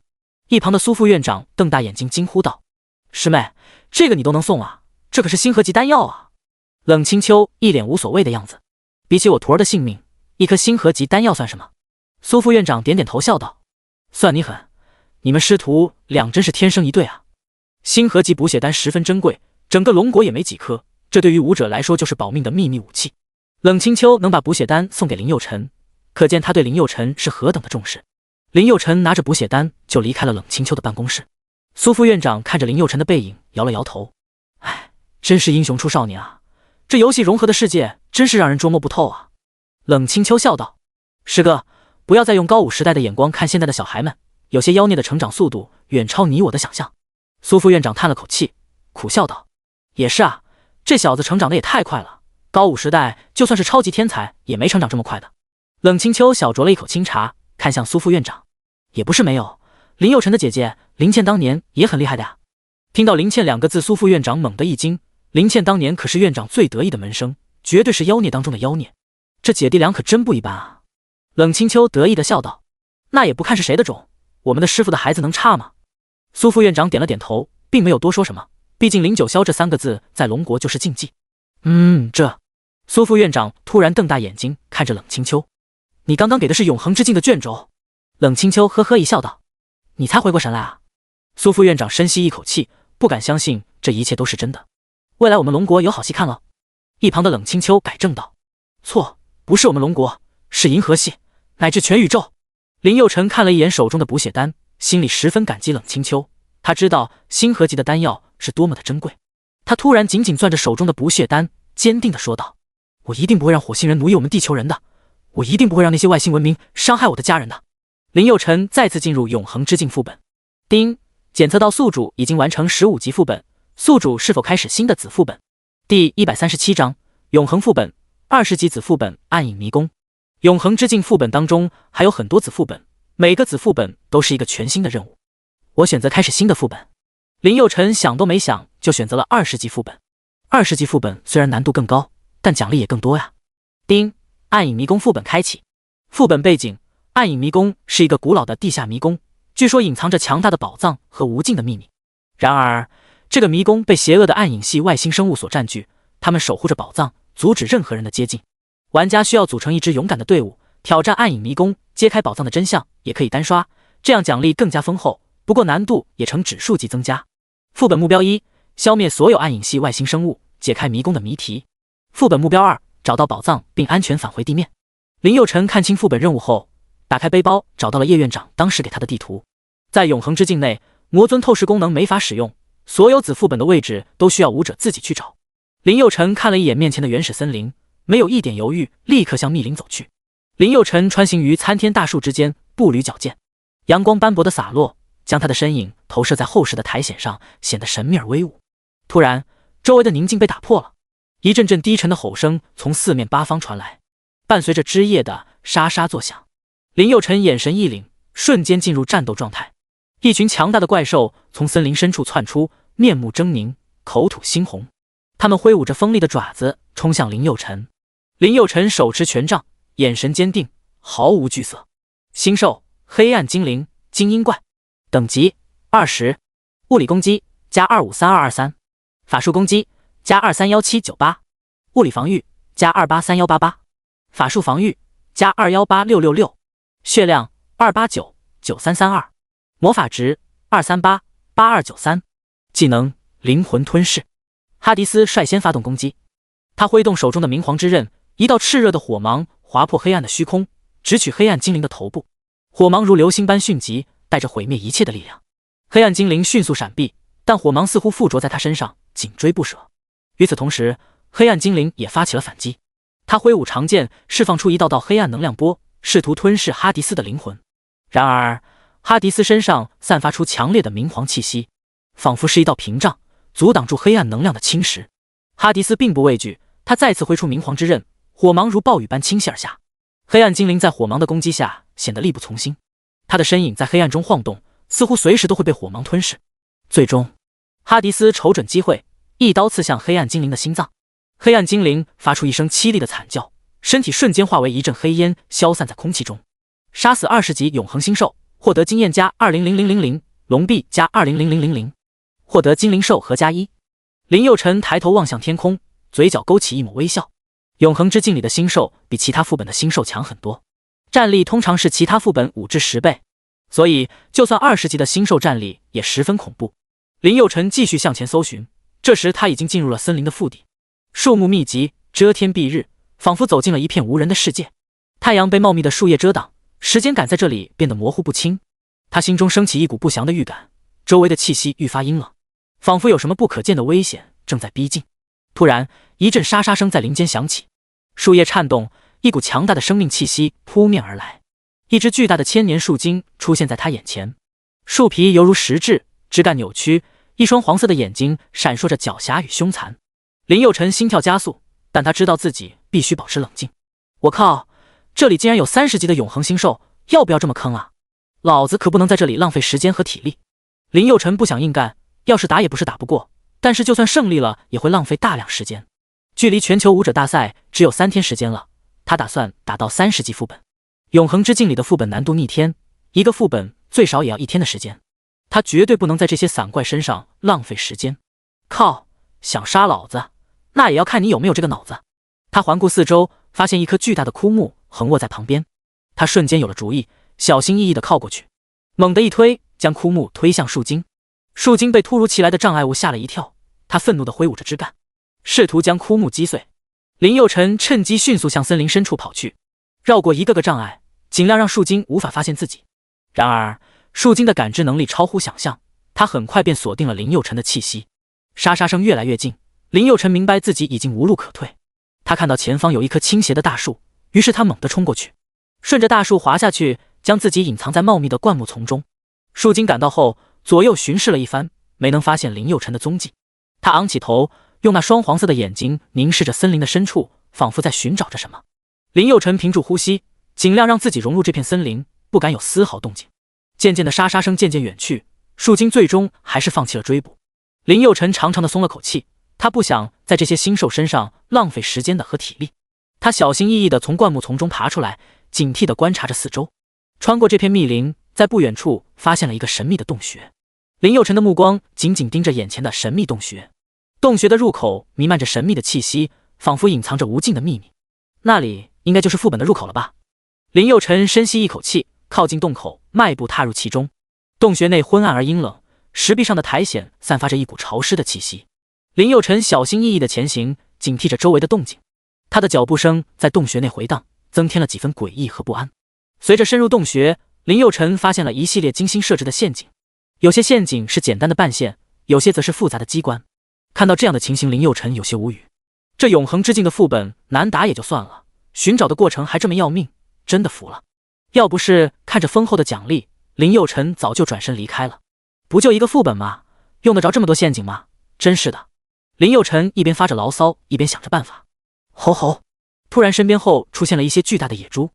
一旁的苏副院长瞪大眼睛惊呼道：“师妹，这个你都能送啊？这可是星河级丹药啊！”冷清秋一脸无所谓的样子：“比起我徒儿的性命，一颗星河级丹药算什么？”苏副院长点点头笑道：“算你狠，你们师徒俩真是天生一对啊！星河级补血丹十分珍贵，整个龙国也没几颗，这对于武者来说就是保命的秘密武器。”冷清秋能把补血丹送给林佑辰，可见他对林佑辰是何等的重视。林佑辰拿着补血丹就离开了冷清秋的办公室。苏副院长看着林佑辰的背影，摇了摇头：“哎，真是英雄出少年啊！这游戏融合的世界真是让人捉摸不透啊。”冷清秋笑道：“师哥，不要再用高武时代的眼光看现在的小孩们，有些妖孽的成长速度远超你我的想象。”苏副院长叹了口气，苦笑道：“也是啊，这小子成长的也太快了，高武时代就算是超级天才，也没成长这么快的。冷清秋小酌了一口清茶，看向苏副院长，也不是没有，林佑辰的姐姐林倩当年也很厉害的呀。听到林倩2个字，苏副院长猛地一惊。林倩当年可是院长最得意的门生，绝对是妖孽当中的妖孽，这姐弟俩可真不一般啊。冷清秋得意地笑道：那也不看是谁的种，我们的师傅的孩子能差吗？苏副院长点了点头，并没有多说什么，毕竟林九霄这3个字在龙国就是禁忌。这……苏副院长突然瞪大眼睛看着冷清秋，你刚刚给的是永恒之境的卷轴？冷清秋呵呵一笑道：你才回过神来啊。苏副院长深吸一口气，不敢相信这一切都是真的。未来我们龙国有好戏看了。一旁的冷清秋改正道：错，不是我们龙国，是银河系，乃至全宇宙。林佑辰看了一眼手中的补血丹，心里十分感激冷清秋。他知道星河级的丹药是多么的珍贵。他突然紧紧攥着手中的补血丹，坚定地说道：我一定不会让火星人奴役我们地球人的，我一定不会让那些外星文明伤害我的家人的。林佑辰再次进入永恒之境副本。丁，检测到宿主已经完成15级副本，宿主是否开始新的子副本？第137章永恒副本20级子副本暗影迷宫。永恒之境副本当中还有很多子副本，每个子副本都是一个全新的任务。我选择开始新的副本。林佑辰想都没想就选择了20级副本。20级副本虽然难度更高，但奖励也更多呀。丁，暗影迷宫副本开启。副本背景：暗影迷宫是一个古老的地下迷宫，据说隐藏着强大的宝藏和无尽的秘密。然而这个迷宫被邪恶的暗影系外星生物所占据，他们守护着宝藏，阻止任何人的接近。玩家需要组成一支勇敢的队伍，挑战暗影迷宫，揭开宝藏的真相，也可以单刷，这样奖励更加丰厚，不过难度也呈指数级增加。副本目标1：消灭所有暗影系外星生物，解开迷宫的谜题。副本目标2：找到宝藏并安全返回地面。林佑辰看清副本任务后，打开背包找到了叶院长当时给他的地图。在永恒之境内，魔尊透视功能没法使用，所有子副本的位置都需要武者自己去找。林佑辰看了一眼面前的原始森林，没有一点犹豫，立刻向密林走去。林佑辰穿行于参天大树之间，步履矫健，阳光斑驳的洒落，将他的身影投射在厚实的苔藓上，显得神秘而威武。突然，周围的宁静被打破了，一阵阵低沉的吼声从四面八方传来，伴随着枝叶的沙沙作响。林佑辰眼神一凛，瞬间进入战斗状态。一群强大的怪兽从森林深处窜出，面目狰狞，口吐猩红。他们挥舞着锋利的爪子冲向林佑辰。林佑辰手持权杖，眼神坚定，毫无惧色。星兽黑暗精灵精英怪，等级20，物理攻击加253223，法术攻击加231798，物理防御加283188，法术防御加218666，血量2899332，魔法值2388293，技能灵魂吞噬。哈迪斯率先发动攻击，他挥动手中的明皇之刃，一道炽热的火芒划破黑暗的虚空，直取黑暗精灵的头部。火芒如流星般迅疾，带着毁灭一切的力量。黑暗精灵迅速闪避，但火芒似乎附着在他身上，紧追不舍。与此同时，黑暗精灵也发起了反击。他挥舞长剑，释放出一道道黑暗能量波，试图吞噬哈迪斯的灵魂。然而，哈迪斯身上散发出强烈的明皇气息，仿佛是一道屏障，阻挡住黑暗能量的侵蚀。哈迪斯并不畏惧，他再次挥出明皇之刃，火芒如暴雨般倾泻而下。黑暗精灵在火芒的攻击下显得力不从心，他的身影在黑暗中晃动，似乎随时都会被火芒吞噬。最终，哈迪斯瞅准机会，一刀刺向黑暗精灵的心脏。黑暗精灵发出一声凄厉的惨叫，身体瞬间化为一阵黑烟，消散在空气中。杀死20级永恒星兽，获得经验加200000，龙币加200000，获得精灵兽和加1。林佑辰抬头望向天空，嘴角勾起一抹微笑。永恒之境里的星兽比其他副本的星兽强很多，战力通常是其他副本5至10倍，所以就算20级的星兽战力也十分恐怖。林佑辰继续向前搜寻，这时他已经进入了森林的腹地，树木密集，遮天蔽日，仿佛走进了一片无人的世界。太阳被茂密的树叶遮挡，时间感在这里变得模糊不清。他心中升起一股不祥的预感，周围的气息愈发阴冷，仿佛有什么不可见的危险正在逼近。突然，一阵沙沙声在林间响起，树叶颤动，一股强大的生命气息扑面而来。一只巨大的千年树精出现在他眼前，树皮犹如石质，枝干扭曲，一双黄色的眼睛闪烁着狡黠与凶残。林佑辰心跳加速，但他知道自己必须保持冷静。我靠，这里竟然有30级的永恒星兽，要不要这么坑啊？老子可不能在这里浪费时间和体力。林佑辰不想硬干，要是打也不是打不过，但是就算胜利了也会浪费大量时间。距离全球武者大赛只有3天时间了，他打算打到30级副本。永恒之境里的副本难度逆天，一个副本最少也要1天的时间，他绝对不能在这些散怪身上浪费时间。靠，想杀老子，那也要看你有没有这个脑子。他环顾四周，发现一棵巨大的枯木横卧在旁边，他瞬间有了主意，小心翼翼地靠过去，猛地一推，将枯木推向树精。树精被突如其来的障碍物吓了一跳，他愤怒地挥舞着枝干，试图将枯木击碎。林佑辰趁机迅速向森林深处跑去，绕过一个个障碍，尽量让树精无法发现自己。然而树精的感知能力超乎想象，他很快便锁定了林佑辰的气息。沙沙声越来越近，林佑辰明白自己已经无路可退。他看到前方有一棵倾斜的大树，于是他猛地冲过去，顺着大树滑下去，将自己隐藏在茂密的灌木丛中。树精赶到后，左右巡视了一番，没能发现林佑辰的踪迹。他昂起头，用那双黄色的眼睛凝视着森林的深处，仿佛在寻找着什么。林佑辰屏住呼吸，尽量让自己融入这片森林，不敢有丝毫动静。渐渐的沙沙声渐渐远去，树精最终还是放弃了追捕。林佑辰长长的松了口气，他不想在这些星兽身上浪费时间和体力。他小心翼翼地从灌木丛中爬出来，警惕地观察着四周。穿过这片密林，在不远处发现了一个神秘的洞穴。林佑辰的目光紧紧盯着眼前的神秘洞穴，洞穴的入口弥漫着神秘的气息，仿佛隐藏着无尽的秘密。那里应该就是副本的入口了吧？林佑辰深吸一口气，靠近洞口，迈步踏入其中。洞穴内昏暗而阴冷，石壁上的苔藓散发着一股潮湿的气息。林佑辰小心翼翼地前行，警惕着周围的动静。他的脚步声在洞穴内回荡，增添了几分诡异和不安。随着深入洞穴，林佑辰发现了一系列精心设置的陷阱，有些陷阱是简单的半陷，有些则是复杂的机关。看到这样的情形，林佑辰有些无语。这永恒之境的副本难打也就算了，寻找的过程还这么要命，真的服了。要不是看着丰厚的奖励，林佑辰早就转身离开了。不就一个副本吗？用得着这么多陷阱吗？真是的。林佑辰一边发着牢骚，一边想着办法。吼吼！突然身边后出现了一些巨大的野猪，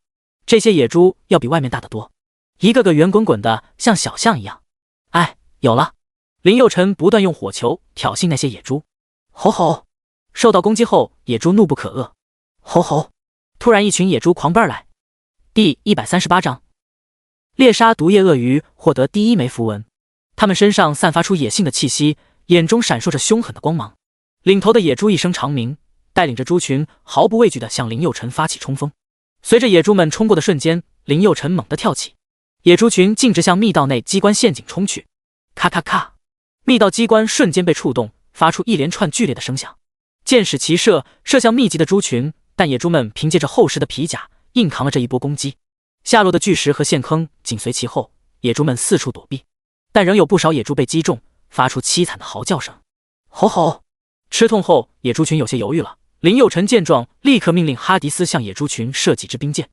这些野猪要比外面大得多，一个个圆滚滚的，像小象一样。哎，有了！林佑辰不断用火球挑衅那些野猪。吼吼！受到攻击后，野猪怒不可遏。吼吼！突然一群野猪狂奔而来。第138章，猎杀毒液鳄鱼获得第1枚符文。它们身上散发出野性的气息，眼中闪烁着凶狠的光芒。领头的野猪一声长鸣，带领着猪群毫不畏惧地向林佑辰发起冲锋。随着野猪们冲过的瞬间，林佑辰猛地跳起，野猪群径直向密道内机关陷阱冲去。咔咔咔，密道机关瞬间被触动，发出一连串剧烈的声响。箭矢齐射，射向密集的猪群，但野猪们凭借着厚实的皮甲，硬扛了这一波攻击。下落的巨石和陷坑紧随其后，野猪们四处躲避，但仍有不少野猪被击中，发出凄惨的嚎叫声。吼吼！吃痛后，野猪群有些犹豫了。林佑辰见状，立刻命令哈迪斯向野猪群射几支冰箭。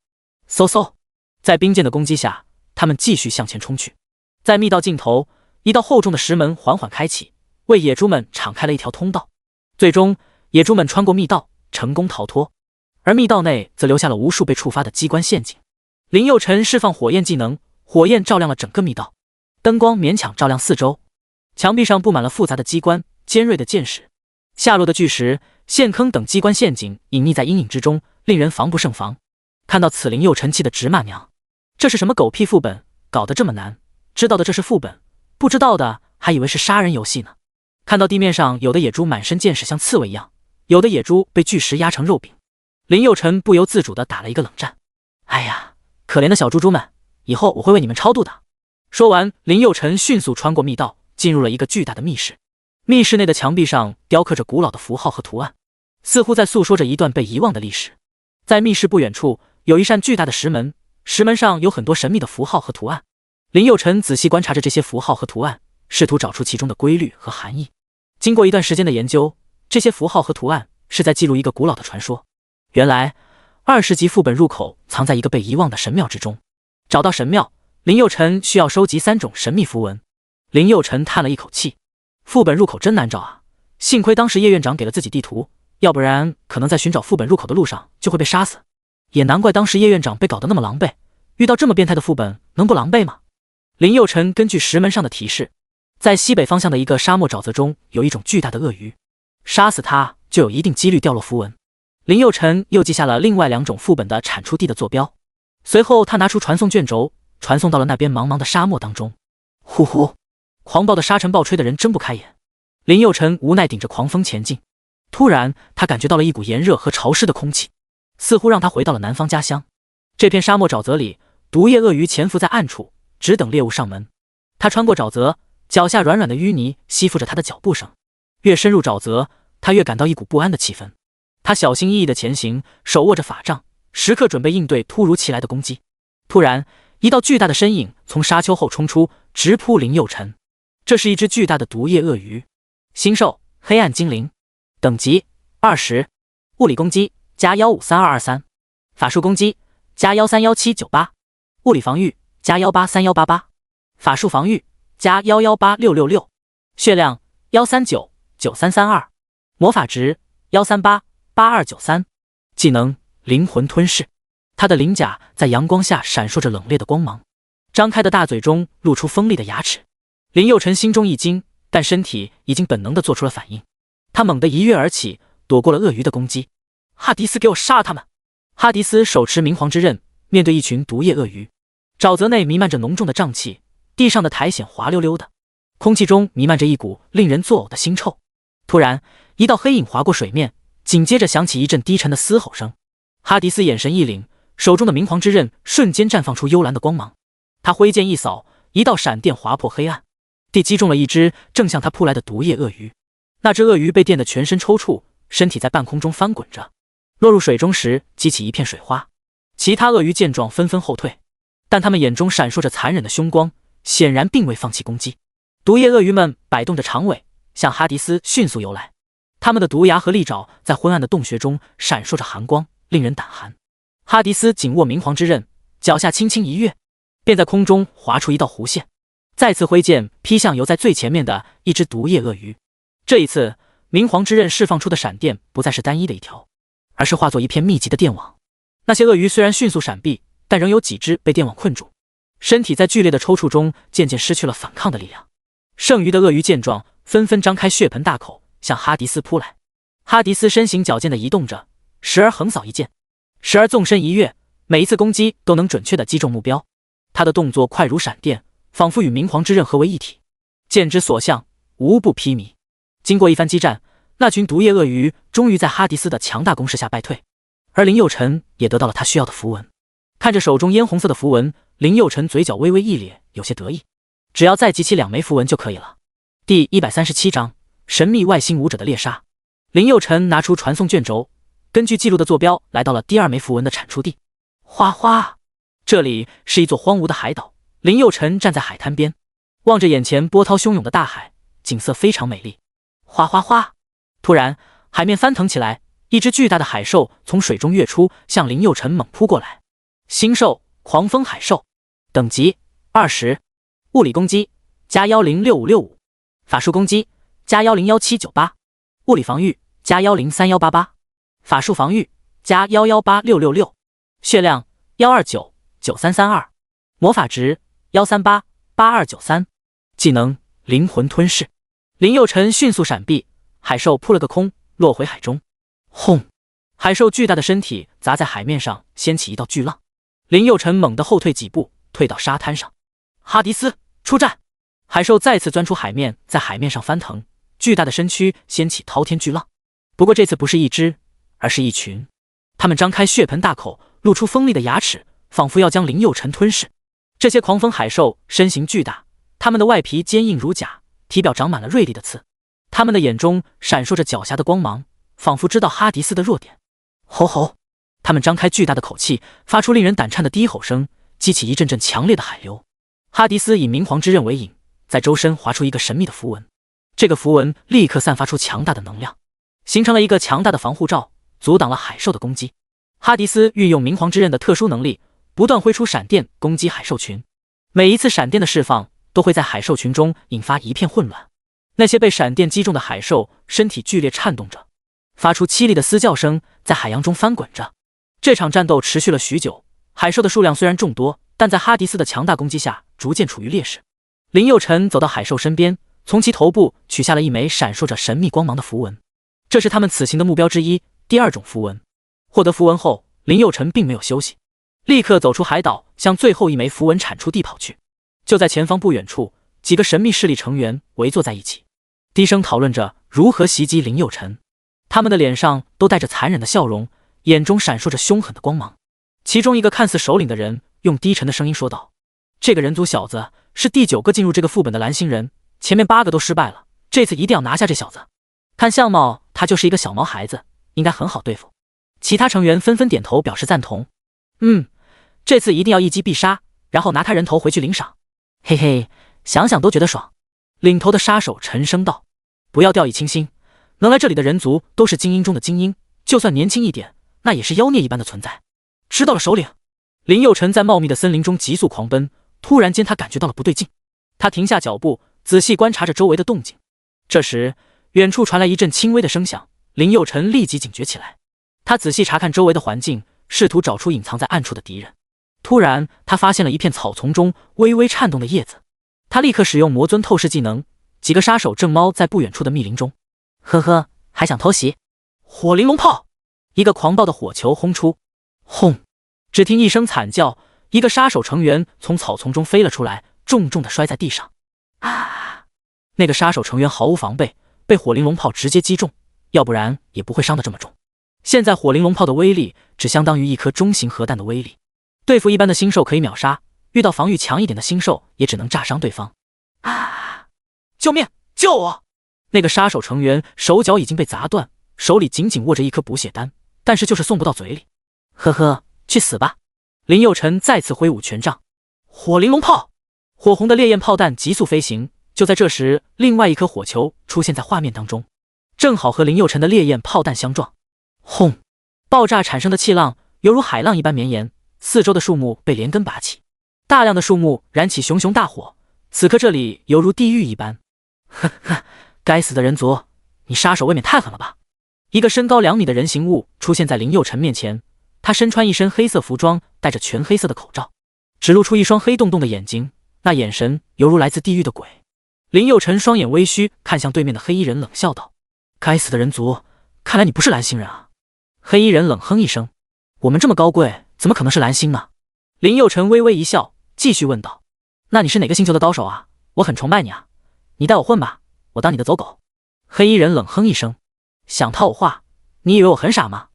嗖嗖！在冰箭的攻击下，他们继续向前冲去。在密道尽头，一道厚重的石门缓缓开启，为野猪们敞开了一条通道。最终，野猪们穿过密道，成功逃脱，而密道内则留下了无数被触发的机关陷阱。林佑辰释放火焰技能，火焰照亮了整个密道，灯光勉强照亮四周，墙壁上布满了复杂的机关、尖锐的箭矢、下落的巨石、陷坑等机关陷阱隐匿在阴影之中，令人防不胜防。看到此，林佑辰气得直骂娘：这是什么狗屁副本，搞得这么难？知道的这是副本，不知道的还以为是杀人游戏呢。看到地面上有的野猪满身箭矢像刺猬一样，有的野猪被巨石压成肉饼，林佑辰不由自主地打了一个冷战。哎呀，可怜的小猪猪们，以后我会为你们超度的。说完，林佑辰迅速穿过密道，进入了一个巨大的密室。密室内的墙壁上雕刻着古老的符号和图案，似乎在诉说着一段被遗忘的历史。在密室不远处有一扇巨大的石门，石门上有很多神秘的符号和图案。林佑辰仔细观察着这些符号和图案，试图找出其中的规律和含义。经过一段时间的研究，这些符号和图案是在记录一个古老的传说。原来20级副本入口藏在一个被遗忘的神庙之中。找到神庙，林佑辰需要收集3种神秘符文。林佑辰叹了一口气，副本入口真难找啊！幸亏当时叶院长给了自己地图，要不然可能在寻找副本入口的路上就会被杀死。也难怪当时叶院长被搞得那么狼狈，遇到这么变态的副本能不狼狈吗？林佑辰根据石门上的提示，在西北方向的一个沙漠沼泽中有一种巨大的鳄鱼，杀死它就有一定几率掉落符文。林佑辰又记下了另外2种副本的产出地的坐标，随后他拿出传送卷轴，传送到了那边茫茫的沙漠当中。呼呼，狂暴的沙尘暴吹得人睁不开眼。林佑辰无奈顶着狂风前进，突然他感觉到了一股炎热和潮湿的空气，似乎让他回到了南方家乡。这片沙漠沼泽里，毒液鳄鱼潜伏在暗处，只等猎物上门。他穿过沼泽，脚下软软的淤泥吸附着他的脚步声。越深入沼泽，他越感到一股不安的气氛。他小心翼翼地前行，手握着法杖，时刻准备应对突如其来的攻击。突然，一道巨大的身影从沙丘后冲出，直扑林佑辰。这是一只巨大的毒液鳄鱼，星兽黑暗精灵，等级20，物理攻击加1532223，法术攻击加1317988，物理防御加1831888，法术防御加118666，血量1399332，魔法值1388293，技能灵魂吞噬。他的鳞甲在阳光下闪烁着冷冽的光芒，张开的大嘴中露出锋利的牙齿。林佑辰心中一惊，但身体已经本能地做出了反应。他猛地一跃而起，躲过了鳄鱼的攻击。哈迪斯，给我杀了他们！哈迪斯手持明皇之刃，面对一群毒液鳄鱼。沼泽内弥漫着浓重的瘴气，地上的苔藓滑溜溜的，空气中弥漫着一股令人作呕的腥臭。突然，一道黑影划过水面，紧接着响起一阵低沉的嘶吼声。哈迪斯眼神一凛，手中的明皇之刃瞬间绽放出幽蓝的光芒。他挥剑一扫，一道闪电划破黑暗，地击中了一只正向他扑来的毒液鳄鱼。那只鳄鱼被电得全身抽搐，身体在半空中翻滚着，落入水中时激起一片水花。其他鳄鱼见状纷纷后退，但他们眼中闪烁着残忍的凶光，显然并未放弃攻击。毒液鳄鱼们摆动着长尾，向哈迪斯迅速游来。他们的毒牙和利爪在昏暗的洞穴中闪烁着寒光，令人胆寒。哈迪斯紧握明皇之刃，脚下轻轻一跃，便在空中划出一道弧线，再次挥剑劈向游在最前面的一只毒液鳄鱼。这一次，明皇之刃释放出的闪电不再是单一的一条，而是化作一片密集的电网。那些鳄鱼虽然迅速闪避，但仍有几只被电网困住，身体在剧烈的抽搐中渐渐失去了反抗的力量。剩余的鳄鱼见状，纷纷张开血盆大口向哈迪斯扑来。哈迪斯身形矫健地移动着，时而横扫一剑，时而纵身一跃，每一次攻击都能准确地击中目标。他的动作快如闪电，仿佛与明皇之刃合为一体，剑之所向，无不披靡。经过一番激战，那群毒液鳄鱼终于在哈迪斯的强大攻势下败退，而林佑辰也得到了他需要的符文。看着手中嫣红色的符文，林佑辰嘴角微微一咧，有些得意。只要再集齐2枚符文就可以了。第137章神秘外星舞者的猎杀。林佑辰拿出传送卷轴，根据记录的坐标来到了第2枚符文的产出地。哗哗，这里是一座荒芜的海岛。林佑辰站在海滩边，望着眼前波涛汹涌的大海，景色非常美丽。哗哗哗，突然海面翻腾起来，一只巨大的海兽从水中跃出，向林佑辰猛扑过来。星兽狂风海兽，等级20，物理攻击加106565，法术攻击加101798，物理防御加103188，法术防御加118666，血量1299332，魔法值1388293，技能灵魂吞噬。林佑辰迅速闪避，海兽扑了个空，落回海中。轰！海兽巨大的身体砸在海面上，掀起一道巨浪。林佑辰猛地后退几步，退到沙滩上。哈迪斯出战！海兽再次钻出海面，在海面上翻腾，巨大的身躯掀起滔天巨浪。不过这次不是一只，而是一群。它们张开血盆大口，露出锋利的牙齿，仿佛要将林佑辰吞噬。这些狂风海兽身形巨大，它们的外皮坚硬如甲，体表长满了锐利的刺。它们的眼中闪烁着狡黠的光芒，仿佛知道哈迪斯的弱点。吼吼！它们张开巨大的口气，发出令人胆颤的低吼声，激起一阵阵强烈的海流。哈迪斯以明皇之刃为引，在周身划出一个神秘的符文。这个符文立刻散发出强大的能量，形成了一个强大的防护罩，阻挡了海兽的攻击。哈迪斯运用明皇之刃的特殊能力，不断挥出闪电攻击海兽群。每一次闪电的释放，都会在海兽群中引发一片混乱。那些被闪电击中的海兽身体剧烈颤动着，发出凄厉的嘶叫声，在海洋中翻滚着。这场战斗持续了许久，海兽的数量虽然众多，但在哈迪斯的强大攻击下，逐渐处于劣势。林佑辰走到海兽身边，从其头部取下了一枚闪烁着神秘光芒的符文，这是他们此行的目标之一，第二种符文。获得符文后，林佑辰并没有休息，立刻走出海岛，向最后一枚符文产出地跑去。就在前方不远处，几个神秘势力成员围坐在一起，低声讨论着如何袭击林佑辰。他们的脸上都带着残忍的笑容，眼中闪烁着凶狠的光芒。其中一个看似首领的人用低沉的声音说道：“这个人族小子是第9个进入这个副本的蓝星人，前面8个都失败了，这次一定要拿下这小子。看相貌，他就是一个小毛孩子，应该很好对付。”其他成员纷纷点头表示赞同。这次一定要一击必杀，然后拿他人头回去领赏。嘿嘿，想想都觉得爽。领头的杀手沉声道：“不要掉以轻心，能来这里的人族都是精英中的精英，就算年轻一点，那也是妖孽一般的存在。”知道了，首领。林佑辰在茂密的森林中急速狂奔，突然间他感觉到了不对劲，他停下脚步，仔细观察着周围的动静。这时，远处传来一阵轻微的声响，林佑辰立即警觉起来。他仔细查看周围的环境，试图找出隐藏在暗处的敌人。突然，他发现了一片草丛中微微颤动的叶子。他立刻使用魔尊透视技能，几个杀手正猫在不远处的密林中。呵呵，还想偷袭？火灵龙炮！一个狂暴的火球轰出，轰！只听一声惨叫，一个杀手成员从草丛中飞了出来，重重地摔在地上。啊！那个杀手成员毫无防备，被火灵龙炮直接击中，要不然也不会伤得这么重。现在火灵龙炮的威力只相当于一颗中型核弹的威力，对付一般的星兽可以秒杀，遇到防御强一点的星兽也只能炸伤对方。啊！救命！救我！那个杀手成员手脚已经被砸断，手里紧紧握着一颗补血丹，但是就是送不到嘴里。呵呵，去死吧！林佑辰再次挥舞权杖，火灵龙炮！火红的烈焰炮弹急速飞行。就在这时，另外一颗火球出现在画面当中，正好和林佑辰的烈焰炮弹相撞。轰！爆炸产生的气浪犹如海浪一般绵延，四周的树木被连根拔起，大量的树木燃起熊熊大火。此刻这里犹如地狱一般。呵呵，该死的人族，你杀手未免太狠了吧！一个身高2米的人形物出现在林佑辰面前，他身穿一身黑色服装，戴着全黑色的口罩，只露出一双黑洞洞的眼睛，那眼神犹如来自地狱的鬼。林佑辰双眼微虚，看向对面的黑衣人，冷笑道：“该死的人族，看来你不是蓝星人啊！”黑衣人冷哼一声：“我们这么高贵，怎么可能是蓝星呢？”林佑辰微微一笑，继续问道：“那你是哪个星球的高手啊？我很崇拜你啊！你带我混吧，我当你的走狗。”黑衣人冷哼一声：“想套我话？你以为我很傻吗？”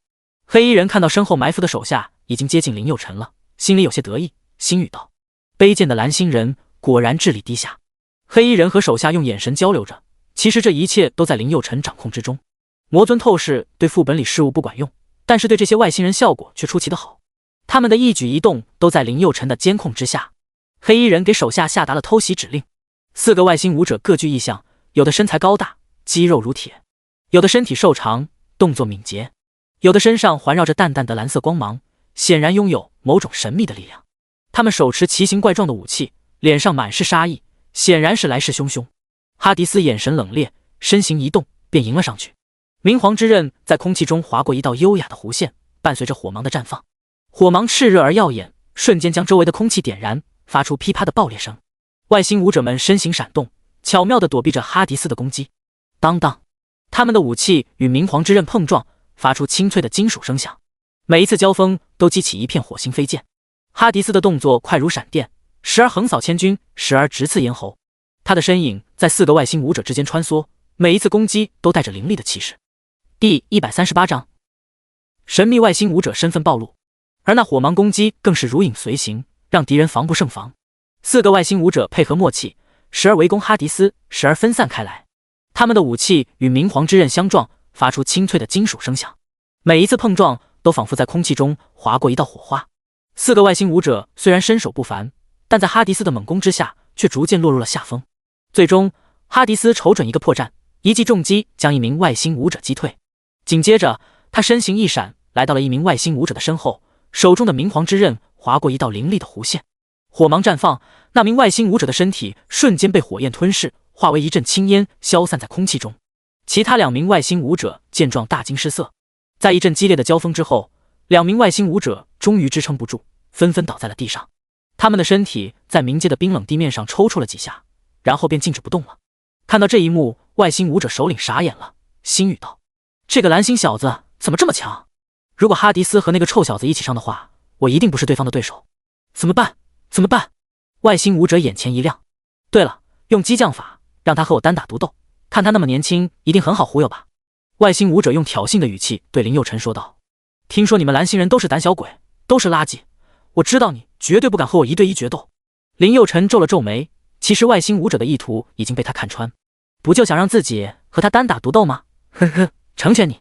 黑衣人看到身后埋伏的手下已经接近林佑辰了，心里有些得意，心语道：“卑贱的蓝星人果然智力低下。”黑衣人和手下用眼神交流着，其实这一切都在林佑辰掌控之中。魔尊透视对副本里事物不管用，但是对这些外星人效果却出奇的好，他们的一举一动都在林佑辰的监控之下。黑衣人给手下下达了偷袭指令，4个外星武者各具异象，有的身材高大，肌肉如铁，有的身体瘦长，动作敏捷，有的身上环绕着淡淡的蓝色光芒，显然拥有某种神秘的力量。他们手持奇形怪状的武器，脸上满是杀意，显然是来势汹汹。哈迪斯眼神冷冽，身形一动便迎了上去。明皇之刃在空气中划过一道优雅的弧线，伴随着火芒的绽放，火芒炽热而耀眼，瞬间将周围的空气点燃，发出噼啪的爆裂声。外星武者们身形闪动，巧妙地躲避着哈迪斯的攻击。当当，他们的武器与明皇之刃碰撞，发出清脆的金属声响，每一次交锋都激起一片火星飞溅。哈迪斯的动作快如闪电，时而横扫千军，时而直刺咽喉。他的身影在4个外星武者之间穿梭，每一次攻击都带着凌厉的气势。第138章，神秘外星武者身份暴露，而那火芒攻击更是如影随形，让敌人防不胜防。4个外星武者配合默契，时而围攻哈迪斯，时而分散开来。他们的武器与明皇之刃相撞，发出清脆的金属声响，每一次碰撞都仿佛在空气中划过一道火花。4个外星武者虽然身手不凡，但在哈迪斯的猛攻之下，却逐渐落入了下风。最终，哈迪斯瞅准一个破绽，一记重击将一名外星武者击退。紧接着，他身形一闪，来到了一名外星武者的身后，手中的明皇之刃划过一道凌厉的弧线，火芒绽放，那名外星武者的身体瞬间被火焰吞噬，化为一阵青烟，消散在空气中。其他2名外星武者见状大惊失色。在一阵激烈的交锋之后，2名外星武者终于支撑不住，纷纷倒在了地上。他们的身体在冥界的冰冷地面上抽搐了几下，然后便静止不动了。看到这一幕，外星武者首领傻眼了，心语道：这个蓝星小子怎么这么强？如果哈迪斯和那个臭小子一起上的话，我一定不是对方的对手。怎么办？怎么办？外星武者眼前一亮。对了，用激将法，让他和我单打独斗，看他那么年轻，一定很好忽悠吧。外星武者用挑衅的语气对林佑辰说道：听说你们蓝星人都是胆小鬼，都是垃圾，我知道你绝对不敢和我1对1决斗。林佑辰皱了皱眉，其实外星武者的意图已经被他看穿，不就想让自己和他单打独斗吗？呵呵，成全你。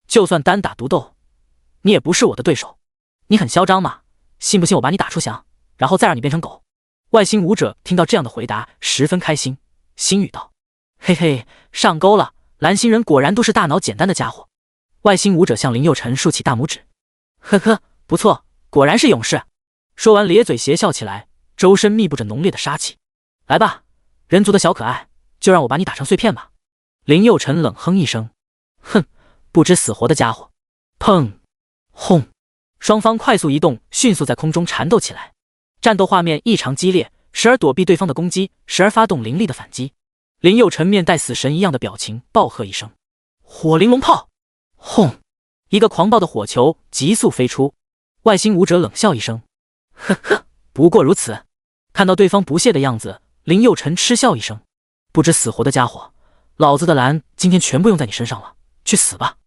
就算单打独斗，你也不是我的对手。你很嚣张吗？信不信我把你打出翔，然后再让你变成狗？外星武者听到这样的回答，十分开心，心语道：嘿嘿，上钩了，蓝星人果然都是大脑简单的家伙。外星武者向林佑辰竖起大拇指，呵呵，不错，果然是勇士。说完咧嘴邪笑起来，周身密布着浓烈的杀气。来吧，人族的小可爱，就让我把你打成碎片吧。林佑辰冷哼一声，哼，不知死活的家伙。砰，轰，双方快速移动，迅速在空中缠斗起来。战斗画面异常激烈，时而躲避对方的攻击，时而发动凌厉的反击。林佑辰面带死神一样的表情，暴喝一声：火灵龙炮！轰！一个狂暴的火球急速飞出。外星武者冷笑一声：呵呵，不过如此。看到对方不屑的样子，林佑辰嗤笑一声：不知死活的家伙，老子的蓝今天全部用在你身上了，去死吧！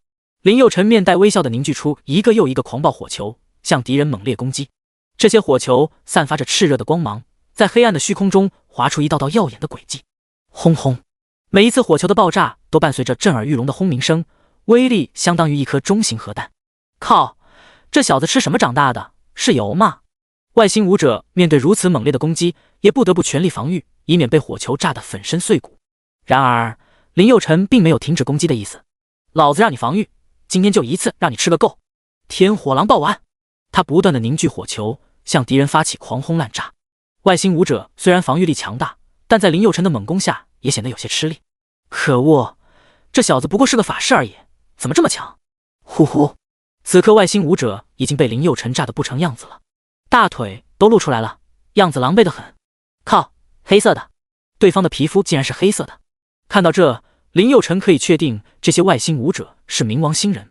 林佑辰面带微笑的凝聚出一个又一个狂暴火球，向敌人猛烈攻击。这些火球散发着炽热的光芒，在黑暗的虚空中划出一道道耀眼的轨迹。轰轰！每一次火球的爆炸都伴随着震耳欲聋的轰鸣声，威力相当于一颗中型核弹。靠，这小子吃什么长大的？是油吗？外星武者面对如此猛烈的攻击，也不得不全力防御，以免被火球炸得粉身碎骨。然而林佑辰并没有停止攻击的意思，老子让你防御，今天就一次让你吃个够。天火狼爆丸！他不断的凝聚火球，向敌人发起狂轰滥炸。外星武者虽然防御力强大，但在林佑辰的猛攻下也显得有些吃力。可恶，这小子不过是个法师而已，怎么这么强？呼呼！此刻外星武者已经被林佑辰炸得不成样子了，大腿都露出来了，样子狼狈得很。靠，黑色的，对方的皮肤竟然是黑色的。看到这，林佑辰可以确定这些外星武者是冥王星人。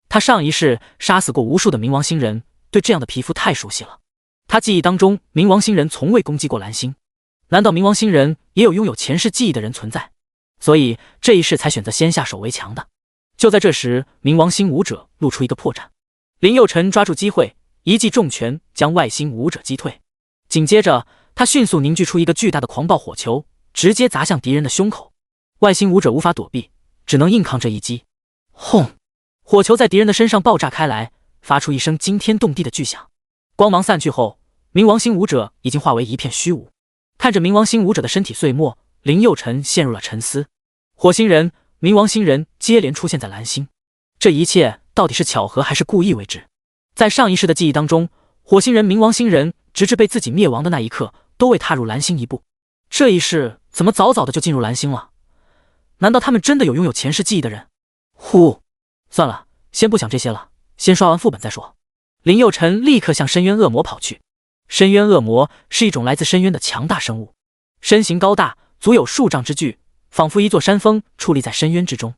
他上一世杀死过无数的冥王星人，对这样的皮肤太熟悉了。他记忆当中，冥王星人从未攻击过蓝星。难道冥王星人也有拥有前世记忆的人存在？所以这一世才选择先下手为强的。就在这时，冥王星武者露出一个破绽。林佑辰抓住机会，一记重拳将外星武者击退。紧接着，他迅速凝聚出一个巨大的狂暴火球，直接砸向敌人的胸口。外星武者无法躲避，只能硬抗这一击。轰！火球在敌人的身上爆炸开来，发出一声惊天动地的巨响。光芒散去后，冥王星武者已经化为一片虚无。看着冥王星武者的身体碎末，林佑辰陷入了沉思。火星人、冥王星人接连出现在蓝星，这一切到底是巧合还是故意为之？在上一世的记忆当中，火星人、冥王星人直至被自己灭亡的那一刻，都未踏入蓝星一步。这一世怎么早早的就进入蓝星了？难道他们真的有拥有前世记忆的人？呼，算了，先不想这些了，先刷完副本再说。林佑辰立刻向深渊恶魔跑去。深渊恶魔是一种来自深渊的强大生物，身形高大，足有数丈之巨，仿佛一座山峰矗立在深渊之中，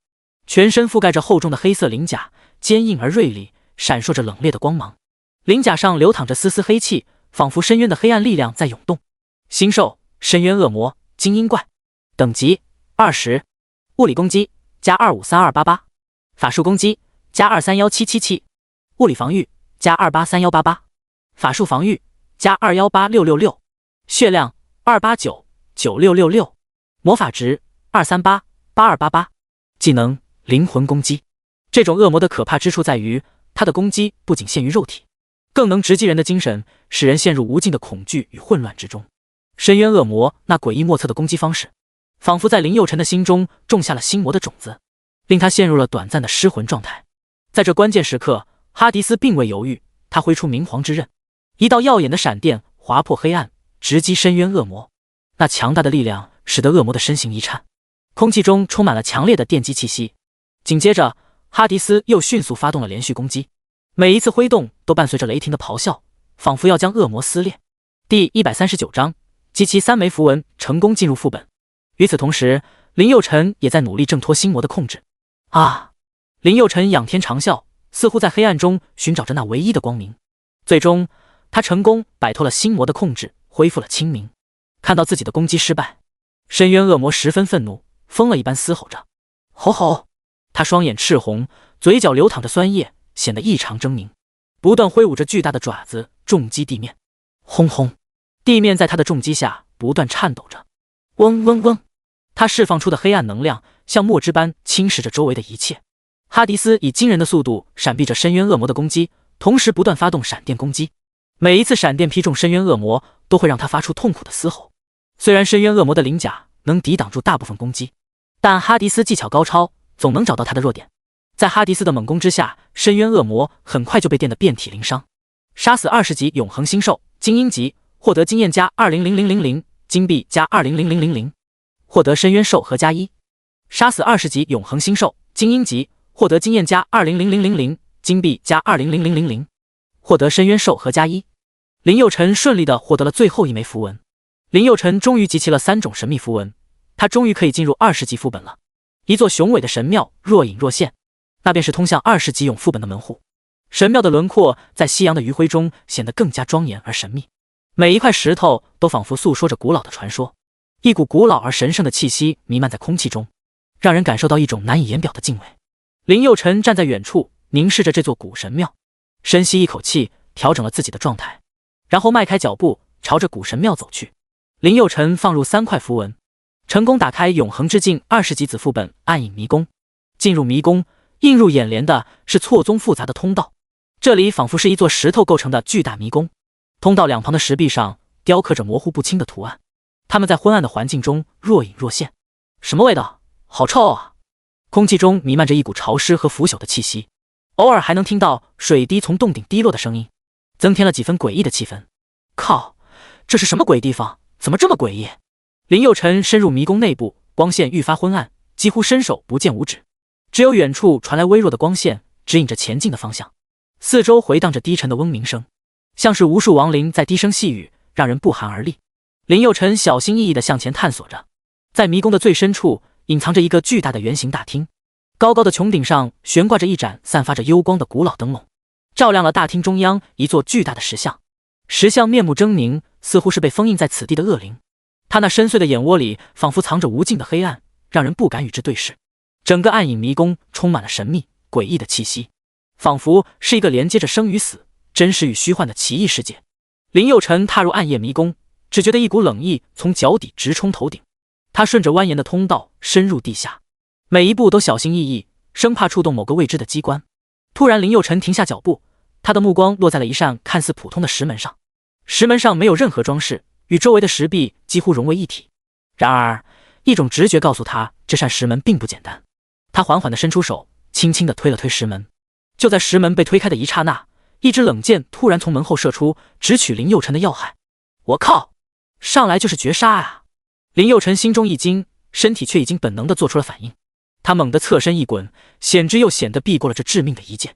全身覆盖着厚重的黑色鳞甲，坚硬而锐利，闪烁着冷冽的光芒。鳞甲上流淌着丝丝黑气，仿佛深渊的黑暗力量在涌动。星兽深渊恶魔精英怪，等级20，物理攻击加253288，法术攻击加231777，物理防御加283188，法术防御加218666，血量2899666，魔法值2388288，技能灵魂攻击。这种恶魔的可怕之处在于，它的攻击不仅限于肉体，更能直击人的精神，使人陷入无尽的恐惧与混乱之中。深渊恶魔那诡异莫测的攻击方式，仿佛在林佑辰的心中种下了心魔的种子，令他陷入了短暂的失魂状态。在这关键时刻，哈迪斯并未犹豫，他挥出明皇之刃，一道耀眼的闪电划破黑暗，直击深渊恶魔。那强大的力量使得恶魔的身形一颤，空气中充满了强烈的电击气息，紧接着，哈迪斯又迅速发动了连续攻击，每一次挥动都伴随着雷霆的咆哮，仿佛要将恶魔撕裂。第139章，集齐3枚符文，成功进入副本。与此同时，林佑辰也在努力挣脱心魔的控制。啊！林佑辰仰天长啸，似乎在黑暗中寻找着那唯一的光明。最终，他成功摆脱了心魔的控制，恢复了清明。看到自己的攻击失败，深渊恶魔十分愤怒，疯了一般嘶吼着：“吼吼！”他双眼赤红，嘴角流淌着酸液，显得异常狰狞，不断挥舞着巨大的爪子重击地面。轰轰！地面在他的重击下不断颤抖着。嗡嗡嗡！他释放出的黑暗能量像墨汁般侵蚀着周围的一切。哈迪斯以惊人的速度闪避着深渊恶魔的攻击，同时不断发动闪电攻击。每一次闪电劈中深渊恶魔，都会让他发出痛苦的嘶吼。虽然深渊恶魔的鳞甲能抵挡住大部分攻击，但哈迪斯技巧高超，总能找到他的弱点。在哈迪斯的猛攻之下，深渊恶魔很快就被电得遍体鳞伤。杀死20级永恒星兽精英级，获得经验加200000，金币加200000，获得深渊兽和加1。杀死20级永恒星兽精英级，获得经验加200000，金币加200000，获得深渊兽和加1。林佑辰顺利地获得了最后1枚符文。林佑辰终于集齐了3种神秘符文，他终于可以进入20级副本了。一座雄伟的神庙若隐若现，那便是通向20级永副本的门户。神庙的轮廓在夕阳的余晖中显得更加庄严而神秘，每一块石头都仿佛诉说着古老的传说，一股古老而神圣的气息弥漫在空气中，让人感受到一种难以言表的敬畏。林佑辰站在远处凝视着这座古神庙，深吸一口气，调整了自己的状态，然后迈开脚步朝着古神庙走去。林佑辰放入3块符文，成功打开永恒之境20级子副本暗影迷宫。进入迷宫，映入眼帘的是错综复杂的通道，这里仿佛是一座石头构成的巨大迷宫。通道两旁的石壁上雕刻着模糊不清的图案，它们在昏暗的环境中若隐若现。什么味道？好臭啊！空气中弥漫着一股潮湿和腐朽的气息，偶尔还能听到水滴从洞顶滴落的声音，增添了几分诡异的气氛。靠，这是什么鬼地方？怎么这么诡异？林佑辰深入迷宫内部，光线愈发昏暗，几乎伸手不见五指，只有远处传来微弱的光线，指引着前进的方向。四周回荡着低沉的嗡鸣声，像是无数亡灵在低声细语，让人不寒而栗。林佑辰小心翼翼地向前探索着，在迷宫的最深处隐藏着一个巨大的圆形大厅，高高的穹顶上悬挂着一盏散发着幽光的古老灯笼，照亮了大厅中央一座巨大的石像。石像面目狰狞，似乎是被封印在此地的恶灵，他那深邃的眼窝里仿佛藏着无尽的黑暗，让人不敢与之对视。整个暗影迷宫充满了神秘诡异的气息，仿佛是一个连接着生与死、真实与虚幻的奇异世界。林佑辰踏入暗夜迷宫，只觉得一股冷意从脚底直冲头顶。他顺着蜿蜒的通道深入地下，每一步都小心翼翼，生怕触动某个未知的机关。突然，林佑辰停下脚步，他的目光落在了一扇看似普通的石门上。石门上没有任何装饰，与周围的石壁几乎融为一体。然而，一种直觉告诉他，这扇石门并不简单。他缓缓地伸出手，轻轻地推了推石门。就在石门被推开的一刹那，一支冷箭突然从门后射出，直取林佑辰的要害。我靠，上来就是绝杀啊！林佑辰心中一惊，身体却已经本能地做出了反应。他猛地侧身一滚，险之又险地避过了这致命的一剑。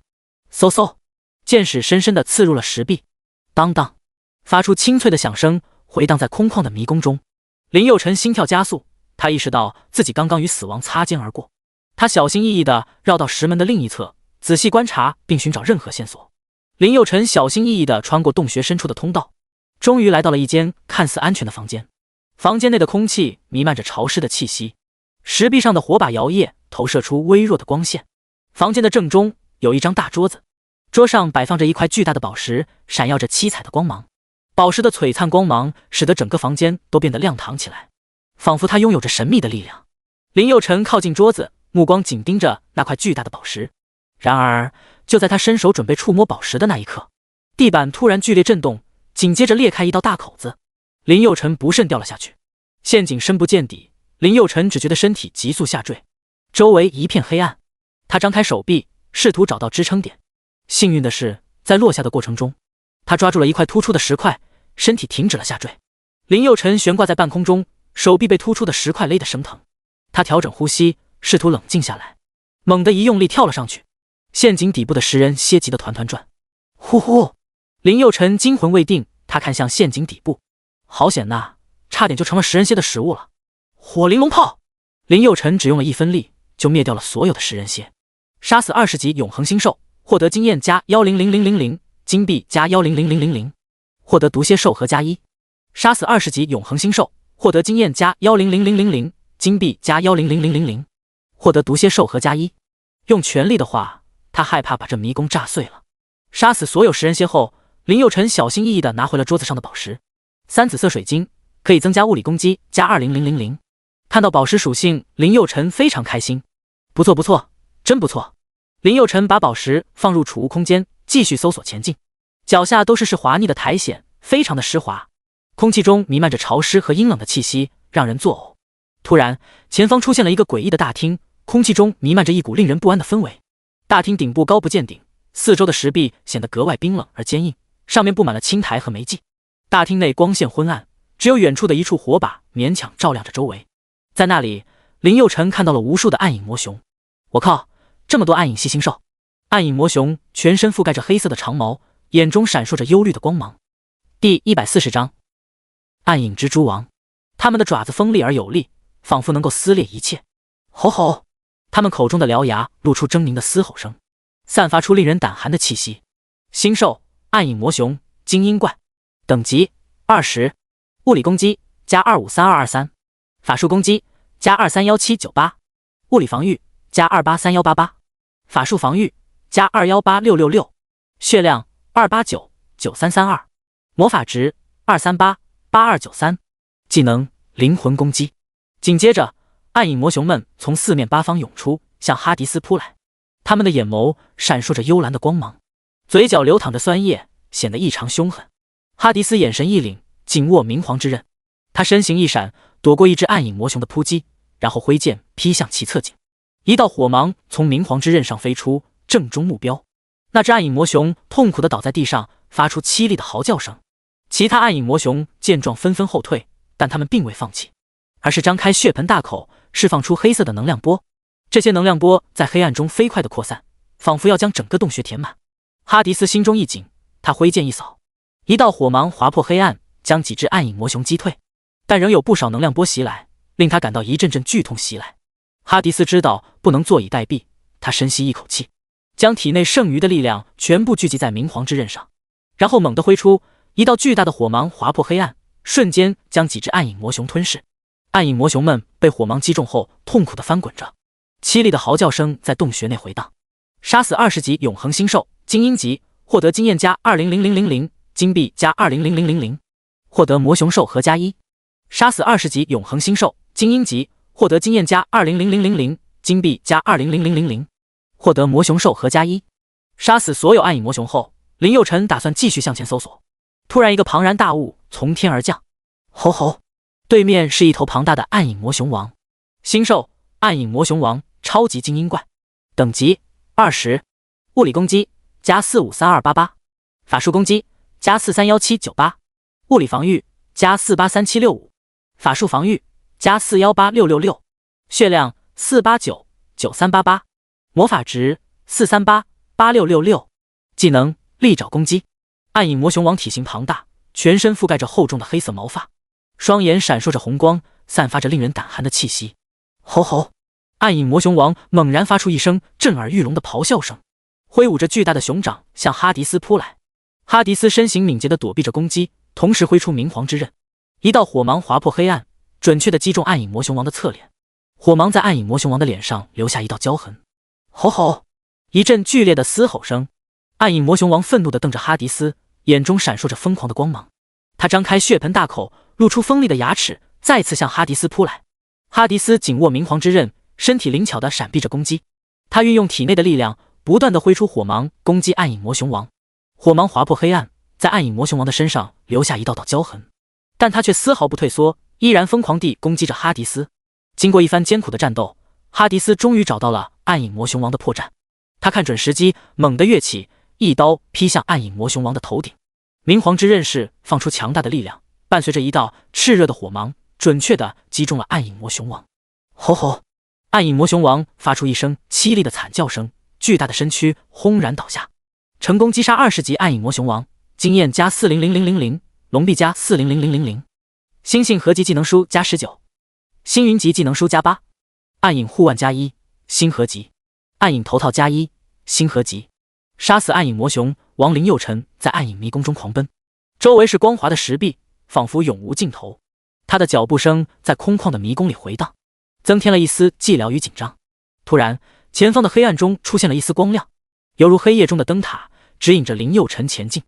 嗖嗖，箭矢深深地刺入了石壁，当当，发出清脆的响声，回荡在空旷的迷宫中。林佑辰心跳加速，他意识到自己刚刚与死亡擦肩而过。他小心翼翼地绕到石门的另一侧，仔细观察并寻找任何线索。林佑辰小心翼翼地穿过洞穴深处的通道，终于来到了一间看似安全的房间。房间内的空气弥漫着潮湿的气息，石壁上的火把摇曳，投射出微弱的光线。房间的正中有一张大桌子，桌上摆放着一块巨大的宝石，闪耀着七彩的光芒。宝石的璀璨光芒使得整个房间都变得亮堂起来，仿佛它拥有着神秘的力量。林佑辰靠近桌子，目光紧盯着那块巨大的宝石。然而，就在他伸手准备触摸宝石的那一刻，地板突然剧烈震动，紧接着裂开一道大口子。林佑辰不慎掉了下去，陷阱深不见底。林佑辰只觉得身体急速下坠，周围一片黑暗。他张开手臂，试图找到支撑点。幸运的是，在落下的过程中，他抓住了一块突出的石块，身体停止了下坠。林佑辰悬挂在半空中，手臂被突出的石块勒得生疼。他调整呼吸，试图冷静下来。猛地一用力跳了上去，陷阱底部的食人蝎急得团团转。呼呼！林佑辰惊魂未定，他看向陷阱底部，好险呐，差点就成了食人蝎的食物了。火灵龙炮！林佑辰只用了1分力就灭掉了所有的食人蝎，杀死20级永恒星兽，获得经验加1000000，金币加1000000，获得毒蝎兽和加1。杀死20级永恒星兽，获得经验加1000000，金币加1000000，获得毒蝎兽和加1。用全力的话，他害怕把这迷宫炸碎了。杀死所有食人蝎后，林佑辰小心翼翼地拿回了桌子上的宝石，3紫色水晶，可以增加物理攻击加20000。看到宝石属性，林佑辰非常开心。不错不错，真不错。林佑辰把宝石放入储物空间，继续搜索前进。脚下都是滑腻的苔藓，非常的湿滑，空气中弥漫着潮湿和阴冷的气息，让人作呕。突然，前方出现了一个诡异的大厅，空气中弥漫着一股令人不安的氛围。大厅顶部高不见顶，四周的石壁显得格外冰冷而坚硬，上面布满了青苔和霉迹。大厅内光线昏暗，只有远处的一处火把勉强照亮着周围。在那里，林佑辰看到了无数的暗影魔熊。我靠，这么多暗影系星兽！暗影魔熊全身覆盖着黑色的长毛，眼中闪烁着忧虑的光芒。第140章暗影蜘蛛王。它们的爪子锋利而有力，仿佛能够撕裂一切。吼吼！它们口中的獠牙露出狰狞的嘶吼声，散发出令人胆寒的气息。星兽暗影魔熊精英怪，等级20，物理攻击加253223，法术攻击加231798，物理防御加283188，法术防御加218666，血量2899332，魔法值2388293，技能灵魂攻击。紧接着，暗影魔熊们从四面八方涌出，向哈迪斯扑来。他们的眼眸闪烁着幽蓝的光芒，嘴角流淌着酸液，显得异常凶狠。哈迪斯眼神一凛，紧握明皇之刃。他身形一闪，躲过一只暗影魔熊的扑击，然后挥剑劈向其侧颈。一道火芒从明皇之刃上飞出，正中目标。那只暗影魔熊痛苦地倒在地上，发出凄厉的嚎叫声。其他暗影魔熊见状纷纷后退，但他们并未放弃，而是张开血盆大口，释放出黑色的能量波。这些能量波在黑暗中飞快地扩散，仿佛要将整个洞穴填满。哈迪斯心中一紧，他挥剑一扫，一道火芒划破黑暗，将几只暗影魔熊击退。但仍有不少能量波袭来，令他感到一阵阵剧痛袭来。哈迪斯知道不能坐以待毙，他深吸一口气，将体内剩余的力量全部聚集在明皇之刃上，然后猛地挥出一道巨大的火芒，划破黑暗，瞬间将几只暗影魔熊吞噬。暗影魔熊们被火芒击中后，痛苦地翻滚着，凄厉的嚎叫声在洞穴内回荡。杀死20级永恒星兽，精英级，获得经验加2000000，金币加2000000，获得魔熊兽和加1。杀死20级永恒星兽，精英级，获得经验加2000000，金币加2000000，获得魔熊兽和加1。杀死所有暗影魔熊后，林佑辰打算继续向前搜索。突然，一个庞然大物从天而降，吼吼！对面是一头庞大的暗影魔熊王。星兽暗影魔熊王超级精英怪，等级20，物理攻击加453288，法术攻击加431798，物理防御加483765，法术防御加418666，血量4899388，魔法值4388666，技能利爪攻击。暗影魔熊王体型庞大，全身覆盖着厚重的黑色毛发，双眼闪烁着红光，散发着令人胆寒的气息。吼吼！暗影魔熊王猛然发出一声震耳欲聋的咆哮声，挥舞着巨大的熊掌向哈迪斯扑来。哈迪斯身形敏捷地躲避着攻击，同时挥出明皇之刃，一道火芒划破黑暗，准确地击中暗影魔熊王的侧脸。火芒在暗影魔熊王的脸上留下一道焦痕。吼吼！一阵剧烈的嘶吼声，暗影魔熊王愤怒地瞪着哈迪斯，眼中闪烁着疯狂的光芒。他张开血盆大口，露出锋利的牙齿，再次向哈迪斯扑来。哈迪斯紧握明皇之刃，身体灵巧地闪避着攻击。他运用体内的力量，不断地挥出火芒攻击暗影魔熊王。火芒划破黑暗，在暗影魔熊王的身上留下一道道焦痕，但他却丝毫不退缩，依然疯狂地攻击着哈迪斯。经过一番艰苦的战斗，哈迪斯终于找到了暗影魔熊王的破绽。他看准时机，猛地跃起，一刀劈向暗影魔熊王的头顶。明皇之刃势放出强大的力量，伴随着一道炽热的火芒，准确地击中了暗影魔熊王。吼吼！暗影魔熊王发出一声凄厉的惨叫声，巨大的身躯轰然倒下。成功击杀20级暗影魔熊王，经验加400000，龙臂加400000，星星合集技能书加19，星云级技能书加8，暗影护腕加1，星合集，暗影头套加1，星合集。杀死暗影魔熊王林佑辰在暗影迷宫中狂奔，周围是光滑的石壁，仿佛永无尽头。他的脚步声在空旷的迷宫里回荡，增添了一丝寂寥与紧张。突然，前方的黑暗中出现了一丝光亮，犹如黑夜中的灯塔，指引着林佑辰前进。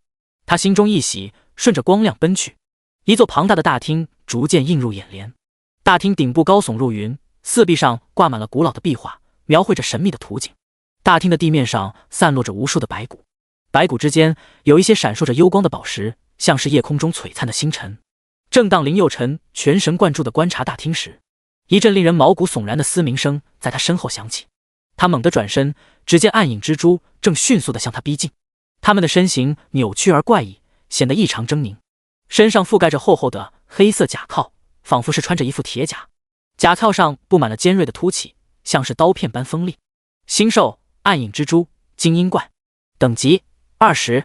他心中一喜，顺着光亮奔去。一座庞大的大厅逐渐映入眼帘，大厅顶部高耸入云，四壁上挂满了古老的壁画，描绘着神秘的图景。大厅的地面上散落着无数的白骨，白骨之间有一些闪烁着幽光的宝石，像是夜空中璀璨的星辰。正当林佑辰全神贯注地观察大厅时，一阵令人毛骨悚然的嘶鸣声在他身后响起。他猛地转身，只见暗影蜘蛛正迅速地向他逼近。他们的身形扭曲而怪异，显得异常狰狞，身上覆盖着厚厚的黑色甲铐，仿佛是穿着一副铁甲。甲铐上布满了尖锐的凸起，像是刀片般锋利。星兽暗影蜘蛛精英怪，等级20，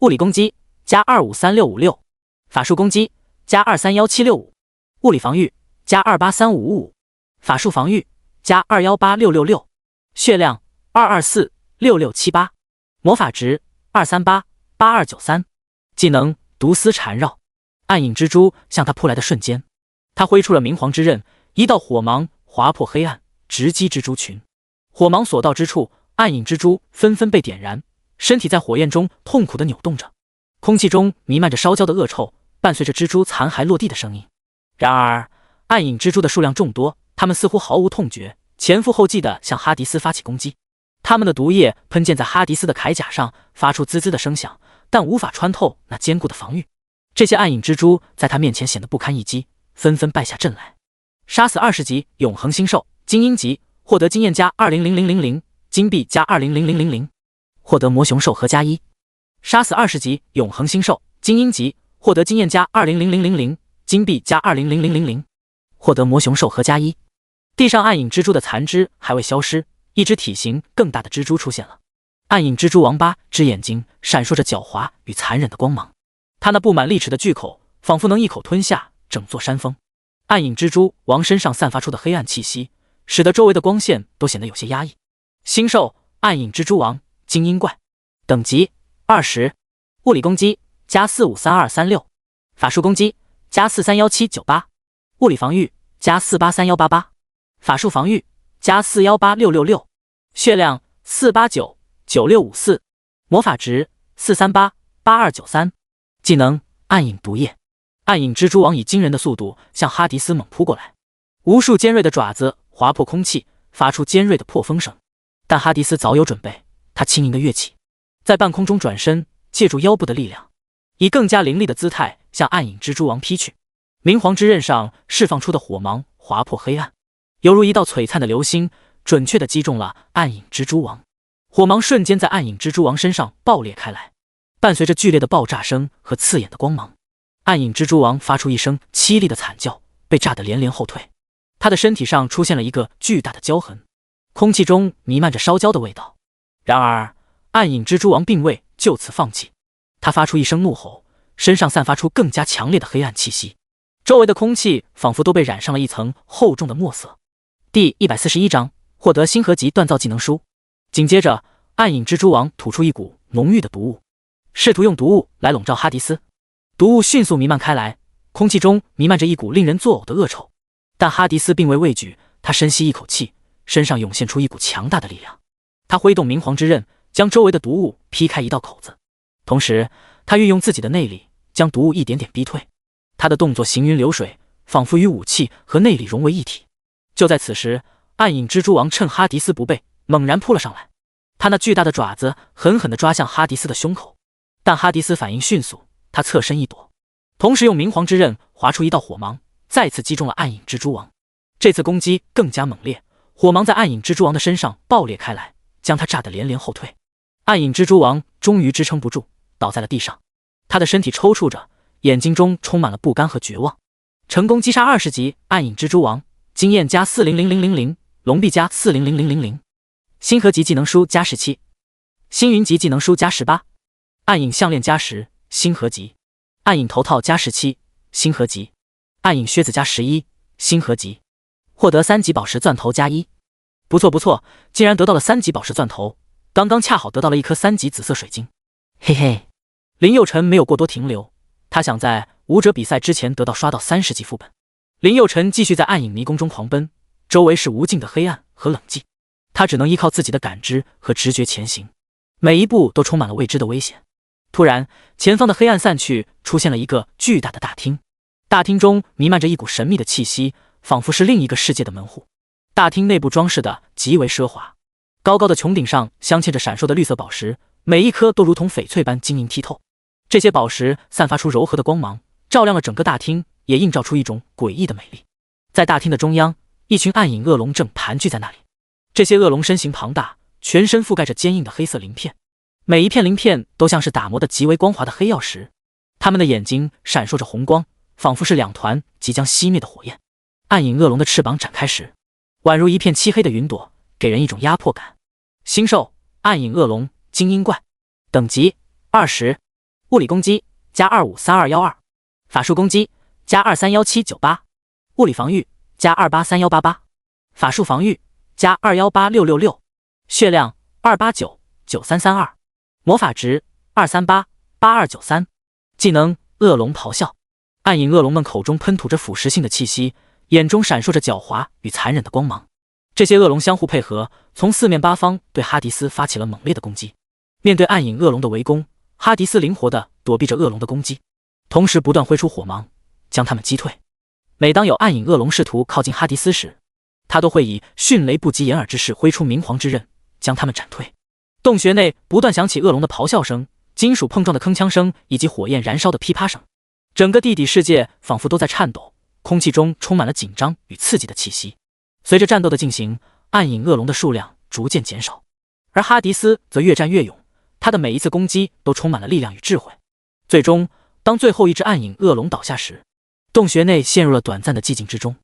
物理攻击加253656，法术攻击加231765，物理防御加2835555，法术防御加218666，血量2246678，魔法值2388293，技能毒丝缠绕。暗影蜘蛛向他扑来的瞬间，他挥出了明皇之刃，一道火芒划破黑暗，直击蜘蛛群。火芒所到之处，暗影蜘蛛纷纷被点燃，身体在火焰中痛苦地扭动着，空气中弥漫着烧焦的恶臭，伴随着蜘蛛残骸落地的声音。然而，暗影蜘蛛的数量众多，它们似乎毫无痛觉，前赴后继地向哈迪斯发起攻击。它们的毒液喷溅在哈迪斯的铠甲上，发出滋滋的声响，但无法穿透那坚固的防御。这些暗影蜘蛛在他面前显得不堪一击，纷纷败下阵来。杀死20级永恒星兽精英级，获得经验加200000，金币加200000，获得魔熊兽合加1。杀死20级永恒星兽精英级，获得经验加200000，金币加200000，获得魔熊兽合加1。地上暗影蜘蛛的残肢还未消失，一只体型更大的蜘蛛出现了。暗影蜘蛛王8只眼睛闪烁着狡猾与残忍的光芒，它那布满利齿的巨口仿佛能一口吞下整座山峰。暗影蜘蛛王身上散发出的黑暗气息，使得周围的光线都显得有些压抑。星兽暗影蜘蛛王精英怪，等级20，物理攻击加453236，法术攻击加431798，物理防御加483188，法术防御加418666，血量4899654，魔法值4388293，技能暗影毒液。暗影蜘蛛王以惊人的速度向哈迪斯猛扑过来，无数尖锐的爪子划破空气，发出尖锐的破风声。但哈迪斯早有准备，他轻盈的跃起，在半空中转身，借助腰部的力量，以更加凌厉的姿态向暗影蜘蛛王劈去。明皇之刃上释放出的火芒划破黑暗，犹如一道璀璨的流星，准确地击中了暗影蜘蛛王。火芒瞬间在暗影蜘蛛王身上爆裂开来，伴随着剧烈的爆炸声和刺眼的光芒，暗影蜘蛛王发出一声凄厉的惨叫，被炸得连连后退。他的身体上出现了一个巨大的焦痕，空气中弥漫着烧焦的味道。然而，暗影蜘蛛王并未就此放弃，他发出一声怒吼，身上散发出更加强烈的黑暗气息，周围的空气仿佛都被染上了一层厚重的墨色。第141章，获得星河级锻造技能书。紧接着，暗影蜘蛛王吐出一股浓郁的毒雾，试图用毒雾来笼罩哈迪斯。毒雾迅速弥漫开来，空气中弥漫着一股令人作呕的恶臭。但哈迪斯并未畏惧，他深吸一口气，身上涌现出一股强大的力量。他挥动明皇之刃，将周围的毒雾劈开一道口子，同时他运用自己的内力，将毒雾一点点逼退。他的动作行云流水，仿佛与武器和内力融为一体。就在此时，暗影蜘蛛王趁哈迪斯不备，猛然扑了上来。他那巨大的爪子狠狠地抓向哈迪斯的胸口，但哈迪斯反应迅速，他侧身一躲，同时用明皇之刃划出一道火芒，再次击中了暗影蜘蛛王。这次攻击更加猛烈，火芒在暗影蜘蛛王的身上爆裂开来，将他炸得连连后退。暗影蜘蛛王终于支撑不住，倒在了地上。他的身体抽搐着，眼睛中充满了不甘和绝望。成功击杀20级暗影蜘蛛王，经验加400000，龙臂加400000，星河级技能书加17，星云级技能书加18，暗影项链加10，星河级，暗影头套加17，星河级，暗影靴子加11，星河级，获得3级宝石钻头加1。不错不错，竟然得到了3级宝石钻头，刚刚恰好得到了一颗3级紫色水晶。嘿嘿，林佑辰没有过多停留，他想在武者比赛之前得到刷到30级副本。林佑辰继续在暗影迷宫中狂奔，周围是无尽的黑暗和冷寂，他只能依靠自己的感知和直觉前行，每一步都充满了未知的危险。突然，前方的黑暗散去，出现了一个巨大的大厅，大厅中弥漫着一股神秘的气息，仿佛是另一个世界的门户。大厅内部装饰的极为奢华，高高的穹顶上镶嵌着闪烁的绿色宝石，每一颗都如同翡翠般晶莹剔透。这些宝石散发出柔和的光芒，照亮了整个大厅，也映照出一种诡异的美丽。在大厅的中央，一群暗影恶龙正盘踞在那里。这些恶龙身形庞大，全身覆盖着坚硬的黑色鳞片，每一片鳞片都像是打磨的极为光滑的黑曜石。它们的眼睛闪烁着红光，仿佛是2团即将熄灭的火焰。暗影恶龙的翅膀展开时，宛如一片漆黑的云朵，给人一种压迫感。星兽暗影恶龙精英怪，等级20，物理攻击加253212，法术攻击加231798，物理防御加283188，法术防御加218666，血量2899332，魔法值2388293，技能恶龙咆哮。暗影恶龙们口中喷吐着腐蚀性的气息，眼中闪烁着狡猾与残忍的光芒。这些恶龙相互配合，从四面八方对哈迪斯发起了猛烈的攻击。面对暗影恶龙的围攻，哈迪斯灵活地躲避着恶龙的攻击，同时不断挥出火芒，将他们击退。每当有暗影恶龙试图靠近哈迪斯时，他都会以迅雷不及掩耳之势挥出明皇之刃，将他们斩退。洞穴内不断响起恶龙的咆哮声、金属碰撞的铿锵声以及火焰燃烧的噼啪声，整个地底世界仿佛都在颤抖，空气中充满了紧张与刺激的气息。随着战斗的进行，暗影恶龙的数量逐渐减少，而哈迪斯则越战越勇，他的每一次攻击都充满了力量与智慧。最终，当最后一只暗影恶龙倒下时，洞穴内陷入了短暂的寂静之中。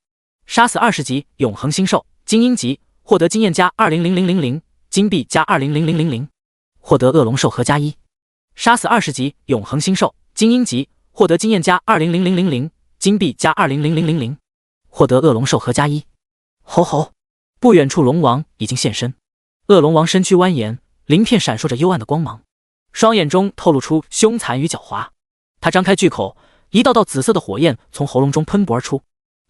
杀死20级永恒星兽精英级，获得经验加200000，金币加200000，获得恶龙兽盒加1。杀死20级永恒星兽精英级，获得经验加200000，金币加200000，获得恶龙兽盒加1。吼吼！不远处龙王已经现身，恶龙王身躯蜿蜒，鳞片闪烁着幽暗的光芒，双眼中透露出凶残与狡猾。他张开巨口，一道道紫色的火焰从喉咙中喷薄而出，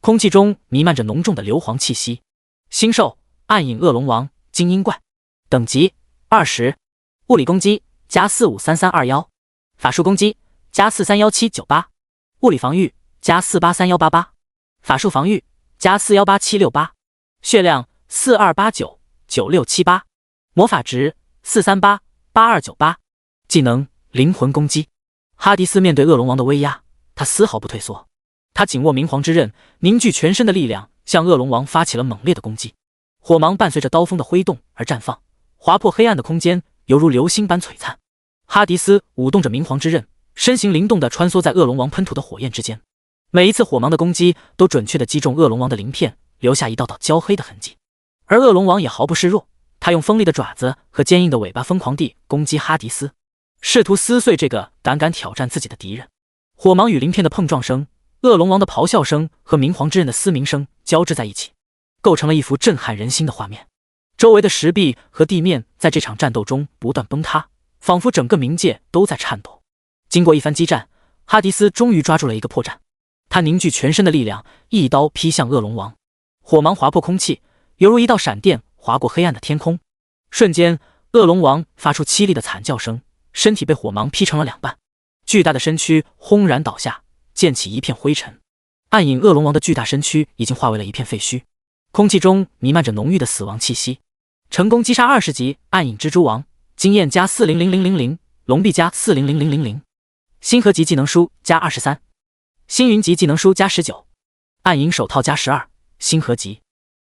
空气中弥漫着浓重的硫磺气息。星兽暗影恶龙王精英怪，等级20，物理攻击加453321，法术攻击加431798，物理防御加483188，法术防御加418768，血量42899678，魔法值4388298，技能灵魂攻击。哈迪斯面对恶龙王的威压，他丝毫不退缩，他紧握明皇之刃，凝聚全身的力量，向恶龙王发起了猛烈的攻击。火芒伴随着刀锋的挥动而绽放，划破黑暗的空间，犹如流星般璀璨。哈迪斯舞动着明皇之刃，身形灵动地穿梭在恶龙王喷吐的火焰之间，每一次火芒的攻击都准确地击中恶龙王的鳞片，留下一道道焦黑的痕迹。而恶龙王也毫不示弱，他用锋利的爪子和坚硬的尾巴疯狂地攻击哈迪斯，试图撕碎这个胆敢挑战自己的敌人。火芒与鳞片的碰撞声，恶龙王的咆哮声和明皇之刃的嘶鸣声交织在一起，构成了一幅震撼人心的画面。周围的石壁和地面在这场战斗中不断崩塌，仿佛整个冥界都在颤抖。经过一番激战，哈迪斯终于抓住了一个破绽，他凝聚全身的力量，一刀劈向恶龙王。火芒划破空气，犹如一道闪电划过黑暗的天空。瞬间，恶龙王发出凄厉的惨叫声，身体被火芒劈成了2半，巨大的身躯轰然倒下，溅起一片灰尘。暗影恶龙王的巨大身躯已经化为了一片废墟，空气中弥漫着浓郁的死亡气息。成功击杀20级暗影蜘蛛王，经验加40000，龙币加40000，星河级技能书加23，星云级技能书加19，暗影手套加12，星河级，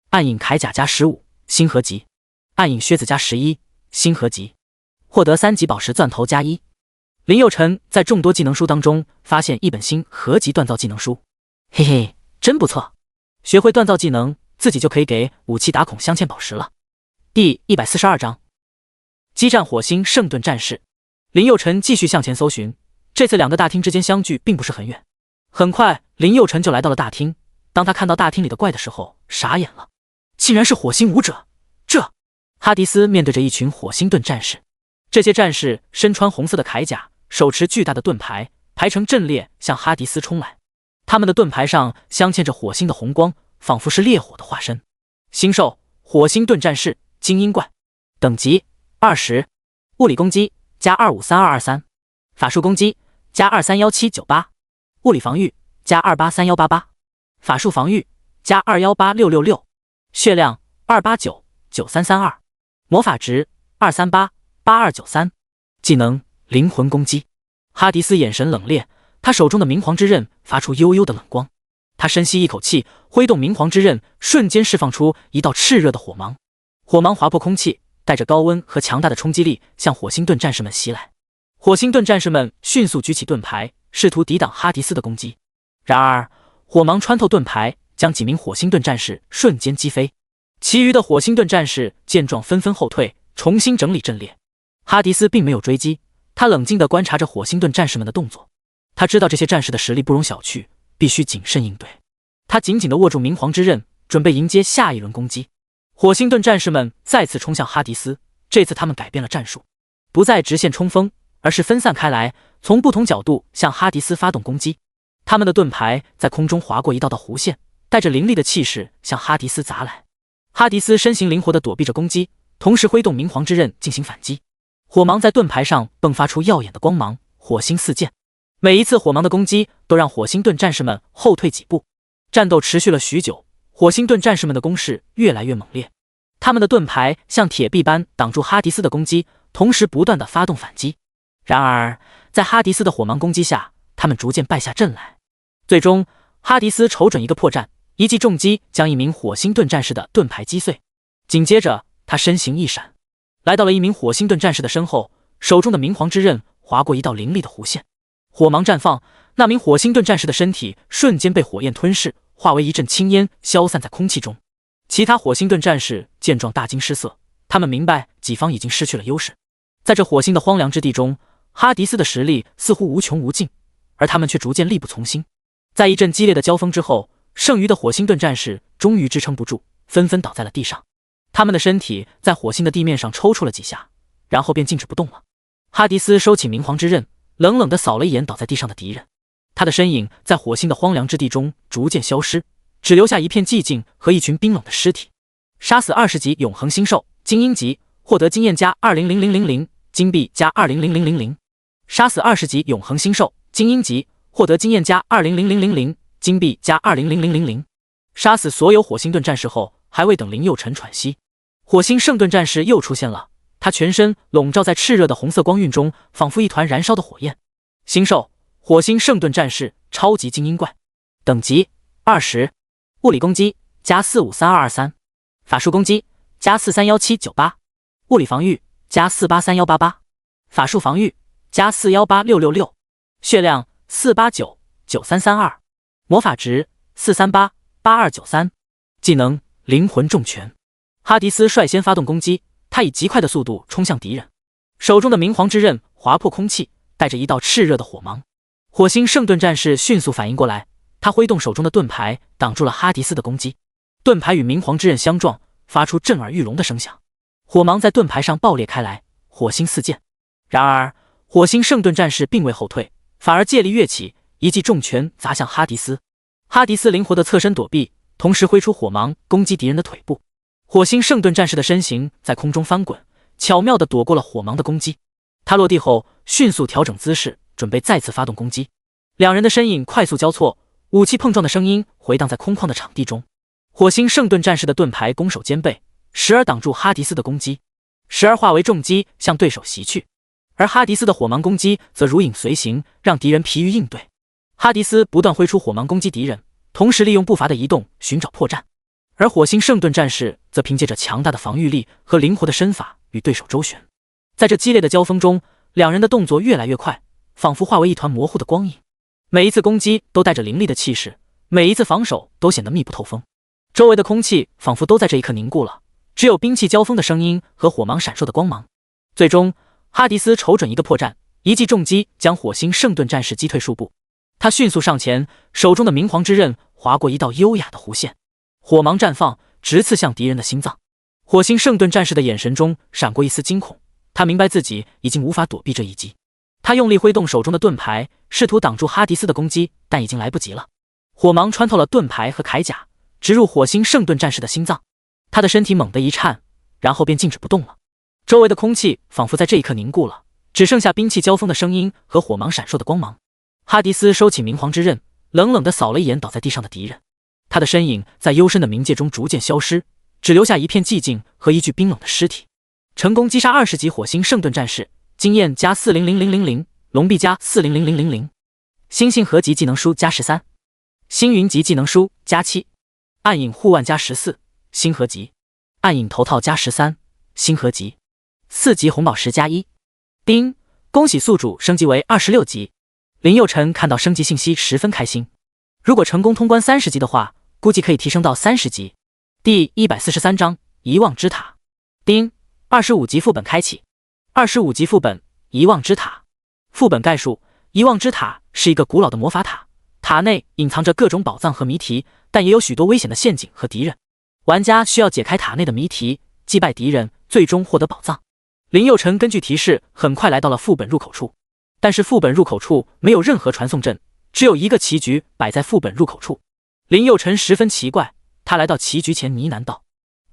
暗影铠甲加15，星河级，暗影靴子加11，星河级，获得3级宝石钻头加1。林佑辰在众多技能书当中发现一本星河级锻造技能书，嘿嘿，真不错！学会锻造技能自己就可以给武器打孔镶嵌宝石了。第142章，激战火星圣盾战士。林佑辰继续向前搜寻，这次两个大厅之间相距并不是很远。很快，林佑辰就来到了大厅。当他看到大厅里的怪的时候，傻眼了，竟然是火星武者。哈迪斯面对着一群火星盾战士，这些战士身穿红色的铠甲，手持巨大的盾牌，排成阵列向哈迪斯冲来。他们的盾牌上镶嵌着火星的红光，仿佛是烈火的化身。星兽火星盾战士精英怪，等级20，物理攻击加253223，法术攻击加231798，物理防御加283188，法术防御加218666，血量2899332，魔法值2388293，技能灵魂攻击。哈迪斯眼神冷冽，他手中的明皇之刃发出幽幽的冷光。他深吸一口气，挥动明皇之刃，瞬间释放出一道炽热的火芒。火芒划破空气，带着高温和强大的冲击力向火星盾战士们袭来。火星盾战士们迅速举起盾牌，试图抵挡哈迪斯的攻击。然而，火芒穿透盾牌，将几名火星盾战士瞬间击飞。其余的火星盾战士见状纷纷后退，重新整理阵列。哈迪斯并没有追击，他冷静地观察着火星盾战士们的动作。他知道这些战士的实力不容小觑，必须谨慎应对。他紧紧地握住明皇之刃，准备迎接下一轮攻击。火星盾战士们再次冲向哈迪斯，这次他们改变了战术，不再直线冲锋，而是分散开来，从不同角度向哈迪斯发动攻击。他们的盾牌在空中划过一道道弧线，带着凌厉的气势向哈迪斯砸来。哈迪斯身形灵活地躲避着攻击，同时挥动明皇之刃进行反击。火芒在盾牌上迸发出耀眼的光芒，火星四溅。每一次火芒的攻击都让火星盾战士们后退几步。战斗持续了许久，火星盾战士们的攻势越来越猛烈。他们的盾牌像铁壁般挡住哈迪斯的攻击，同时不断地发动反击。然而，在哈迪斯的火芒攻击下，他们逐渐败下阵来。最终，哈迪斯瞅准一个破绽，一记重击将一名火星盾战士的盾牌击碎。紧接着，他身形一闪，来到了一名火星盾战士的身后，手中的明皇之刃划过一道凌厉的弧线，火芒绽放，那名火星盾战士的身体瞬间被火焰吞噬，化为一阵青烟，消散在空气中。其他火星盾战士见状大惊失色，他们明白己方已经失去了优势。在这火星的荒凉之地中，哈迪斯的实力似乎无穷无尽，而他们却逐渐力不从心。在一阵激烈的交锋之后，剩余的火星盾战士终于支撑不住，纷纷倒在了地上。他们的身体在火星的地面上抽搐了几下，然后便静止不动了。哈迪斯收起明皇之刃，冷冷地扫了一眼倒在地上的敌人，他的身影在火星的荒凉之地中逐渐消失，只留下一片寂静和一群冰冷的尸体。杀死20级永恒星兽精英级，获得经验加200000，金币加200000。杀死20级永恒星兽精英级，获得经验加200000，金币加200000。杀死所有火星盾战士后，还未等林佑辰喘息，火星圣盾战士又出现了。他全身笼罩在炽热的红色光晕中，仿佛一团燃烧的火焰。星兽火星圣盾战士超级精英怪，等级20，物理攻击加453223，法术攻击加431798，物理防御加483188，法术防御加418666，血量4899332，魔法值4388293，技能灵魂重拳。哈迪斯率先发动攻击，他以极快的速度冲向敌人，手中的明皇之刃划破空气，带着一道炽热的火芒。火星圣盾战士迅速反应过来，他挥动手中的盾牌挡住了哈迪斯的攻击。盾牌与明皇之刃相撞，发出震耳欲聋的声响，火芒在盾牌上爆裂开来，火星四溅。然而，火星圣盾战士并未后退，反而借力跃起，一记重拳砸向哈迪斯。哈迪斯灵活地侧身躲避，同时挥出火芒攻击敌人的腿部。火星圣盾战士的身形在空中翻滚，巧妙地躲过了火芒的攻击。他落地后迅速调整姿势，准备再次发动攻击。两人的身影快速交错，武器碰撞的声音回荡在空旷的场地中。火星圣盾战士的盾牌攻守兼备，时而挡住哈迪斯的攻击，时而化为重击向对手袭去。而哈迪斯的火芒攻击则如影随形，让敌人疲于应对。哈迪斯不断挥出火芒攻击敌人，同时利用步伐的移动寻找破绽。而火星圣盾战士则凭借着强大的防御力和灵活的身法与对手周旋。在这激烈的交锋中，两人的动作越来越快，仿佛化为一团模糊的光影。每一次攻击都带着凌厉的气势，每一次防守都显得密不透风。周围的空气仿佛都在这一刻凝固了，只有兵器交锋的声音和火芒闪烁的光芒。最终，哈迪斯瞅准一个破绽，一记重击将火星圣盾战士击退数步。他迅速上前，手中的明皇之刃划过一道优雅的弧线，火芒绽放，直刺向敌人的心脏。火星圣盾战士的眼神中闪过一丝惊恐，他明白自己已经无法躲避这一击。他用力挥动手中的盾牌，试图挡住哈迪斯的攻击，但已经来不及了。火芒穿透了盾牌和铠甲，直入火星圣盾战士的心脏。他的身体猛地一颤，然后便静止不动了。周围的空气仿佛在这一刻凝固了，只剩下兵器交锋的声音和火芒闪烁的光芒。哈迪斯收起明皇之刃，冷冷地扫了一眼倒在地上的敌人，他的身影在幽深的冥界中逐渐消失，只留下一片寂静和一具冰冷的尸体。成功击杀20级火星圣盾战士，经验加400000，龙臂加400000，星星合集技能书加13，星云级技能书加7，暗影护腕加14，星合集，暗影头套加13，星合集，4级红宝石加1。丁，恭喜宿主升级为26级。林佑辰看到升级信息十分开心，如果成功通关30级的话，估计可以提升到30级。第143章遗忘之塔。丁，25级副本开启。25级副本遗忘之塔。副本概述：遗忘之塔是一个古老的魔法塔，塔内隐藏着各种宝藏和谜题，但也有许多危险的陷阱和敌人。玩家需要解开塔内的谜题，击败敌人，最终获得宝藏。林佑辰根据提示很快来到了副本入口处，但是副本入口处没有任何传送阵，只有一个棋局摆在副本入口处。林佑辰十分奇怪，他来到棋局前呢喃道：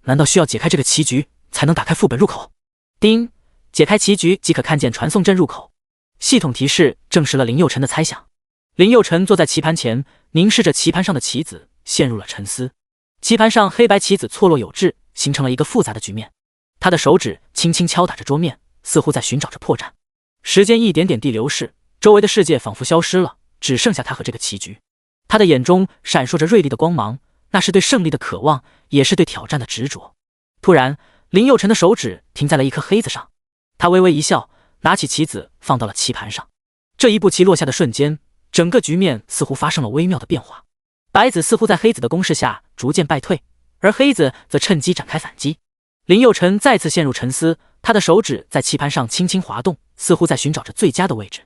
难道需要解开这个棋局才能打开副本入口？丁，解开棋局即可看见传送阵入口。系统提示证实了林佑辰的猜想。林佑辰坐在棋盘前，凝视着棋盘上的棋子，陷入了沉思。棋盘上黑白棋子错落有致，形成了一个复杂的局面。他的手指轻轻敲打着桌面，似乎在寻找着破绽。时间一点点地流逝，周围的世界仿佛消失了，只剩下他和这个棋局。他的眼中闪烁着锐利的光芒，那是对胜利的渴望，也是对挑战的执着。突然，林佑辰的手指停在了一颗黑子上，他微微一笑，拿起棋子放到了棋盘上。这一步棋落下的瞬间，整个局面似乎发生了微妙的变化。白子似乎在黑子的攻势下逐渐败退，而黑子则趁机展开反击。林佑辰再次陷入沉思，他的手指在棋盘上轻轻滑动，似乎在寻找着最佳的位置。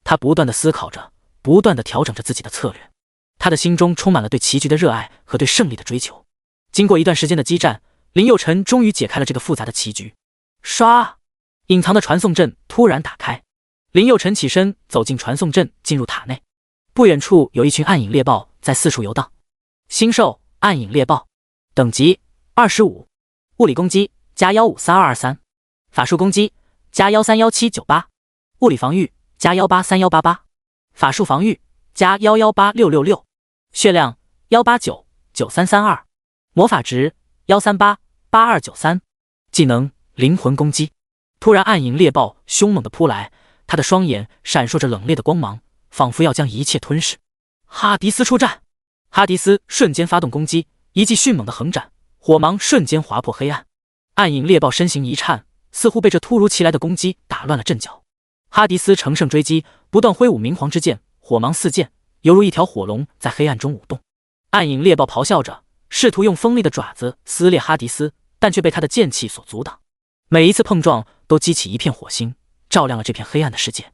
他不断地思考着，不断地调整着自己的策略。他的心中充满了对棋局的热爱和对胜利的追求。经过一段时间的激战，林佑辰终于解开了这个复杂的棋局。唰，隐藏的传送阵突然打开，林佑辰起身走进传送阵，进入塔内。不远处有一群暗影猎豹在四处游荡。星兽暗影猎豹，等级25，物理攻击加153223，法术攻击加131798，物理防御加1831188，法术防御加118666，血量1899332，魔法值1388293，技能灵魂攻击。突然，暗影猎豹凶猛地扑来，他的双眼闪烁着冷冽的光芒，仿佛要将一切吞噬。哈迪斯出战！哈迪斯瞬间发动攻击，一记迅猛的横斩，火芒瞬间划破黑暗。暗影猎豹身形一颤，似乎被这突如其来的攻击打乱了阵脚。哈迪斯乘胜追击，不断挥舞明皇之剑，火芒四溅，犹如一条火龙在黑暗中舞动。暗影猎豹咆哮着，试图用锋利的爪子撕裂哈迪斯，但却被他的剑气所阻挡。每一次碰撞都激起一片火星，照亮了这片黑暗的世界。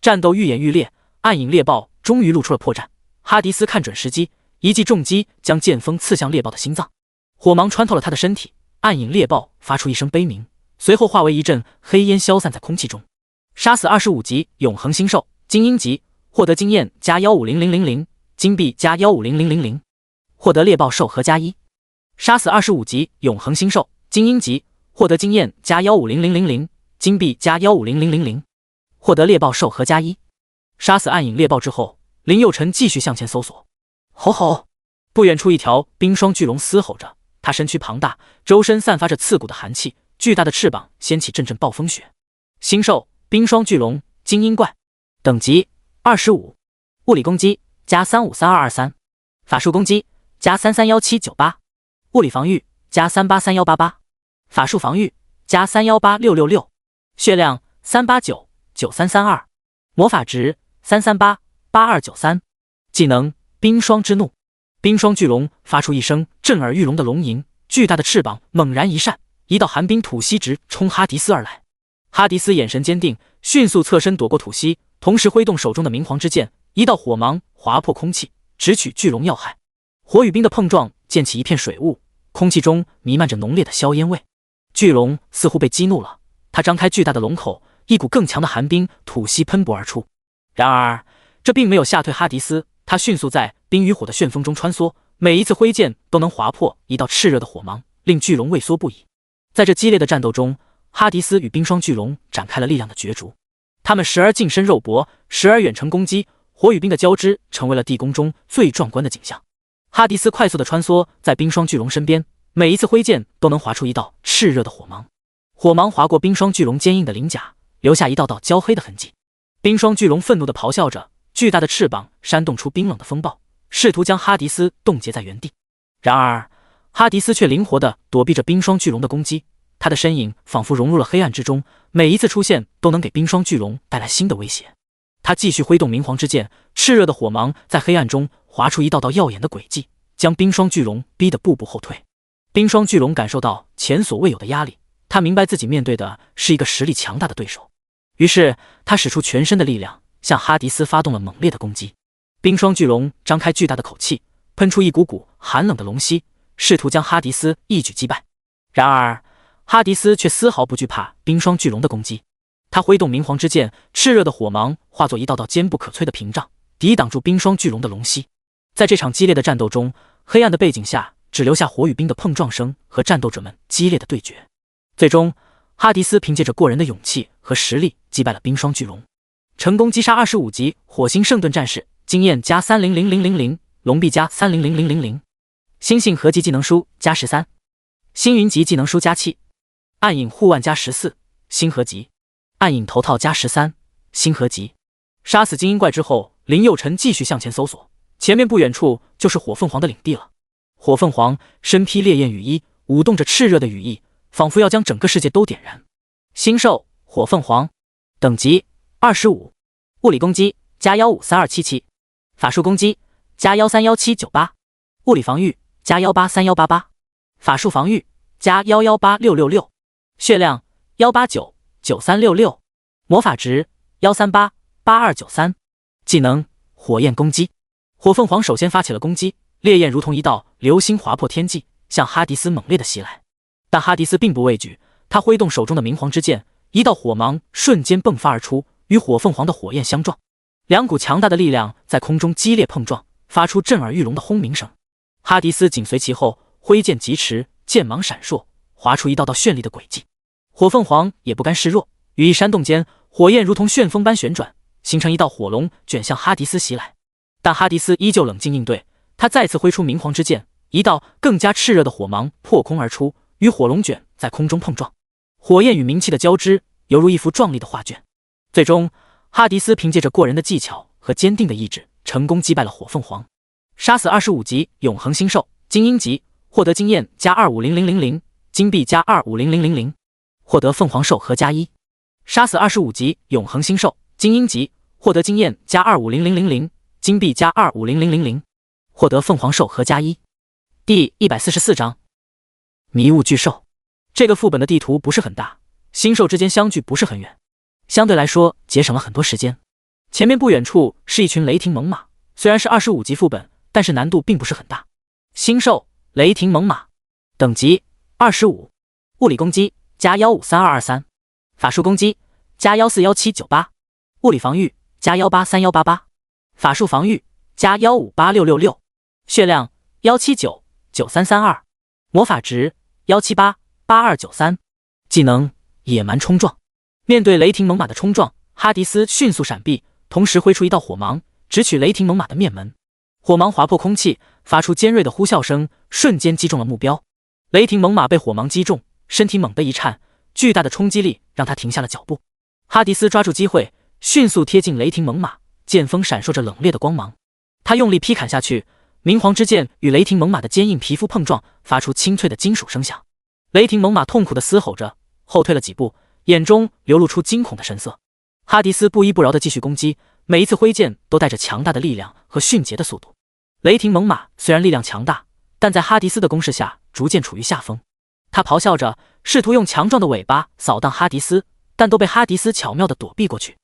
战斗愈演愈烈，暗影猎豹终于露出了破绽。哈迪斯看准时机，一记重击将剑锋刺向猎豹的心脏，火芒穿透了他的身体。暗影猎豹发出一声悲鸣，随后化为一阵黑烟消散在空气中。杀死25级永恒星兽，精英级，获得经验加15000，金币加15000，获得猎豹兽核加1。杀死25级永恒星兽，精英级，获得经验加15000，金币加15000，获得猎豹兽核加1。杀死暗影猎豹之后，林佑辰继续向前搜索。吼吼！不远处一条冰霜巨龙嘶吼着，它身躯庞大，周身散发着刺骨的寒气，巨大的翅膀掀起阵阵暴风雪。星兽冰霜巨龙，精英怪，等级25，物理攻击加353223，法术攻击加331798，物理防御加383188，法术防御加318666，血量3899332，魔法值3388293，技能冰霜之怒。冰霜巨龙发出一声震耳欲聋的龙吟，巨大的翅膀猛然一扇，一道寒冰吐息直冲哈迪斯而来。哈迪斯眼神坚定，迅速侧身躲过吐息，同时挥动手中的明皇之剑，一道火芒划破空气，直取巨龙要害。火与冰的碰撞溅起一片水雾，空气中弥漫着浓烈的硝烟味。巨龙似乎被激怒了，它张开巨大的龙口，一股更强的寒冰吐息喷薄而出。然而这并没有吓退哈迪斯，他迅速在冰与火的旋风中穿梭，每一次挥剑都能划破一道炽热的火芒，令巨龙畏缩不已。在这激烈的战斗中，哈迪斯与冰霜巨龙展开了力量的角逐，他们时而近身肉搏，时而远程攻击，火与冰的交织成为了地宫中最壮观的景象。哈迪斯快速地穿梭在冰霜巨龙身边，每一次挥剑都能划出一道炽热的火芒，火芒划过冰霜巨龙坚硬的鳞甲，留下一道道焦黑的痕迹。冰霜巨龙愤怒地咆哮着，巨大的翅膀扇动出冰冷的风暴，试图将哈迪斯冻结在原地。然而哈迪斯却灵活地躲避着冰霜巨龙的攻击，他的身影仿佛融入了黑暗之中，每一次出现都能给冰霜巨龙带来新的威胁。他继续挥动明皇之剑，炽热的火芒在黑暗中划出一道道耀眼的轨迹，将冰霜巨龙逼得步步后退。冰霜巨龙感受到前所未有的压力，他明白自己面对的是一个实力强大的对手，于是他使出全身的力量，向哈迪斯发动了猛烈的攻击。冰霜巨龙张开巨大的口气，喷出一股股寒冷的龙息，试图将哈迪斯一举击败。然而哈迪斯却丝毫不惧怕冰霜巨龙的攻击，他挥动明皇之剑，炽热的火芒化作一道道坚不可摧的屏障，抵挡住冰霜巨龙的龙息。在这场激烈的战斗中，黑暗的背景下只留下火与冰的碰撞声和战斗者们激烈的对决。最终哈迪斯凭借着过人的勇气和实力击败了冰霜巨龙，成功击杀25级火星圣盾战士，经验加300000，龙币加300000，星性合集技能书加13，星云级技能书加7，暗影护腕加14，星合集，暗影头套加13，星合集。杀死精英怪之后，林佑辰继续向前搜索，前面不远处就是火凤凰的领地了。火凤凰身披烈焰羽衣，舞动着炽热的羽翼，仿佛要将整个世界都点燃。星兽火凤凰，等级25，物理攻击加153277，法术攻击加131798，物理防御加1831188，法术防御加118666，血量1899366，魔法值1388293，技能火焰攻击。火凤凰首先发起了攻击，烈焰如同一道流星划破天际，向哈迪斯猛烈的袭来。但哈迪斯并不畏惧，他挥动手中的明皇之剑，一道火芒瞬间迸发而出，与火凤凰的火焰相撞，两股强大的力量在空中激烈碰撞，发出震耳欲聋的轰鸣声。哈迪斯紧随其后，挥剑疾驰，剑芒闪烁，划出一道道绚丽的轨迹。火凤凰也不甘示弱，羽翼扇动间，火焰如同旋风般旋转，形成一道火龙卷向哈迪斯袭来。但哈迪斯依旧冷静应对，他再次挥出明皇之剑，一道更加炽热的火芒破空而出，与火龙卷在空中碰撞，火焰与冥气的交织犹如一幅壮丽的画卷。最终哈迪斯凭借着过人的技巧和坚定的意志，成功击败了火凤凰，杀死25级永恒星兽精英级，获得经验加25000，金币加25000，获得凤凰兽合加1。杀死25级永恒星兽精英级，获得经验加25000，金币加25000，获得凤凰兽合加1。第144章迷雾巨兽。这个副本的地图不是很大，星兽之间相距不是很远，相对来说节省了很多时间。前面不远处是一群雷霆猛犸，虽然是25级副本，但是难度并不是很大。星兽雷霆猛犸，等级25，物理攻击加153223，法术攻击加141798，物理防御加1831188，法术防御加1586666，血量1799332，魔法值1788293，技能野蛮冲撞。面对雷霆猛犸的冲撞，哈迪斯迅速闪避，同时挥出一道火芒，直取雷霆猛犸的面门。火芒划破空气，发出尖锐的呼啸声，瞬间击中了目标。雷霆猛犸被火芒击中，身体猛地一颤，巨大的冲击力让他停下了脚步。哈迪斯抓住机会，迅速贴近雷霆猛犸，剑锋闪烁着冷冽的光芒。他用力劈砍下去，明皇之剑与雷霆猛犸的坚硬皮肤碰撞，发出清脆的金属声响。雷霆猛犸痛苦地嘶吼着，后退了几步，眼中流露出惊恐的神色。哈迪斯不依不饶地继续攻击，每一次挥剑都带着强大的力量和迅捷的速度。雷霆猛犸虽然力量强大，但在哈迪斯的攻势下逐渐处于下风。他咆哮着，试图用强壮的尾巴扫荡哈迪斯，但都被哈迪斯巧妙地躲避过去。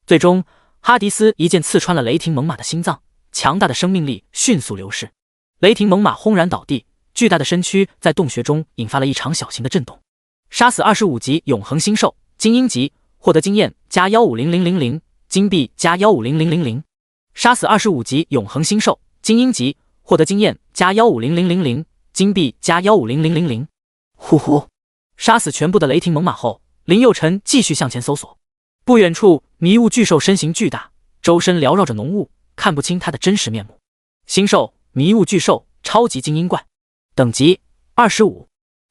最终，哈迪斯一剑刺穿了雷霆猛犸的心脏，强大的生命力迅速流逝，雷霆猛犸轰然倒地，巨大的身躯在洞穴中引发了一场小型的震动。杀死25级永恒星兽，精英级，获得经验加1500000，金币加1500000。杀死25级永恒星兽，精英级，获得经验加1500000，金币加1500000。呼呼！杀死全部的雷霆猛犸后，林佑辰继续向前搜索。不远处，迷雾巨兽身形巨大，周身缭绕着浓雾，看不清它的真实面目。星兽：迷雾巨兽，超级精英怪，等级25，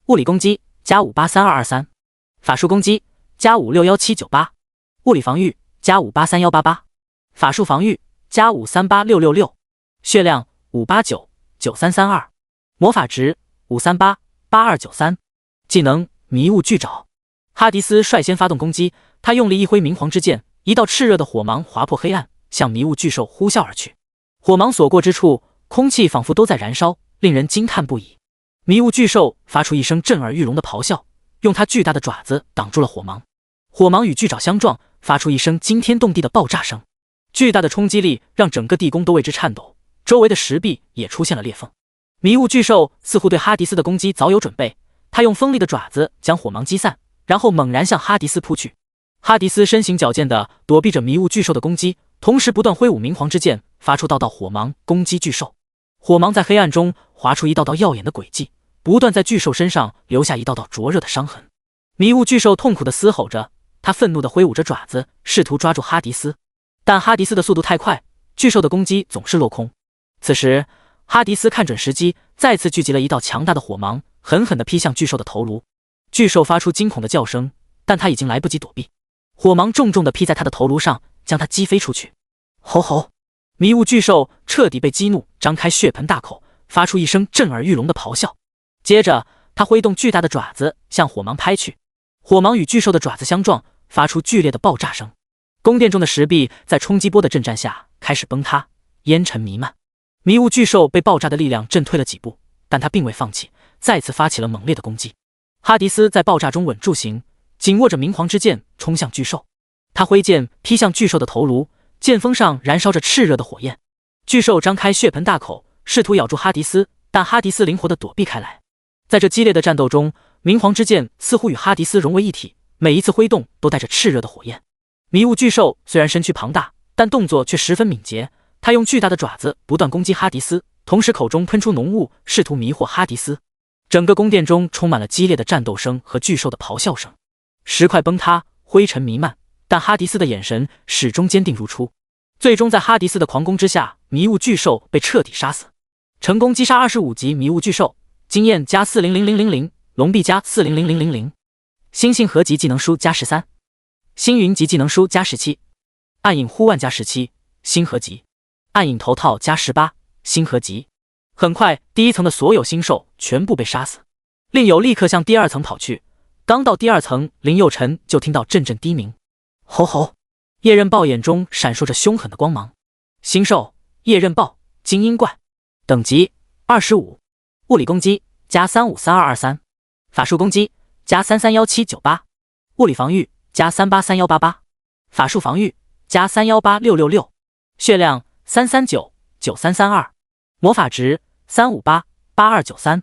物理攻击加583223，法术攻击加561798，物理防御加583188，法术防御加538666，血量5899332，魔法值5388293，技能迷雾巨爪。哈迪斯率先发动攻击，他用力一挥明皇之剑，一道炽热的火芒划破黑暗，向迷雾巨兽呼啸而去。火芒所过之处，空气仿佛都在燃烧，令人惊叹不已。迷雾巨兽发出一声震耳欲聋的咆哮，用它巨大的爪子挡住了火芒。火芒与巨爪相撞，发出一声惊天动地的爆炸声。巨大的冲击力让整个地宫都为之颤抖，周围的石壁也出现了裂缝。迷雾巨兽似乎对哈迪斯的攻击早有准备，他用锋利的爪子将火芒击散，然后猛然向哈迪斯扑去。哈迪斯身形矫健地躲避着迷雾巨兽的攻击，同时不断挥舞明皇之剑，发出道道火芒攻击巨兽。火芒在黑暗中划出一道道耀眼的轨迹，不断在巨兽身上留下一道道灼热的伤痕。迷雾巨兽痛苦地嘶吼着，他愤怒地挥舞着爪子，试图抓住哈迪斯，但哈迪斯的速度太快，巨兽的攻击总是落空。此时，哈迪斯看准时机，再次聚集了一道强大的火芒，狠狠地劈向巨兽的头颅。巨兽发出惊恐的叫声，但他已经来不及躲避，火芒重重地劈在他的头颅上，将他击飞出去。吼吼！迷雾巨兽彻底被激怒，张开血盆大口，发出一声震耳欲聋的咆哮。接着，他挥动巨大的爪子向火芒拍去，火芒与巨兽的爪子相撞，发出剧烈的爆炸声。宫殿中的石壁在冲击波的震颤下开始崩塌，烟尘弥漫。迷雾巨兽被爆炸的力量震退了几步，但他并未放弃，再次发起了猛烈的攻击。哈迪斯在爆炸中稳住形，紧握着明皇之剑冲向巨兽。他挥剑劈向巨兽的头颅，剑锋上燃烧着炽热的火焰。巨兽张开血盆大口，试图咬住哈迪斯，但哈迪斯灵活地躲避开来。在这激烈的战斗中，明皇之剑似乎与哈迪斯融为一体，每一次挥动都带着炽热的火焰。迷雾巨兽虽然身躯庞大，但动作却十分敏捷，他用巨大的爪子不断攻击哈迪斯，同时口中喷出浓雾，试图迷惑哈迪斯。整个宫殿中充满了激烈的战斗声和巨兽的咆哮声，石块崩塌，灰尘弥漫，但哈迪斯的眼神始终坚定如初。最终在哈迪斯的狂攻之下，迷雾巨兽被彻底杀死，成功击杀25级迷雾巨兽，经验加4000000，龙币加4000000，星星合集技能书加13，星云级技能书加17，暗影呼万加17，星合集，暗影头套加18，星合集。很快，第一层的所有星兽全部被杀死，令友立刻向第二层跑去。刚到第二层，林佑辰就听到阵阵低鸣。吼吼！夜刃豹眼中闪烁着凶狠的光芒。星兽：夜刃豹，精英怪，等级25，物理攻击加353223，法术攻击加331798，物理防御加383188，法术防御加318666，血量3399332，魔法值3588293，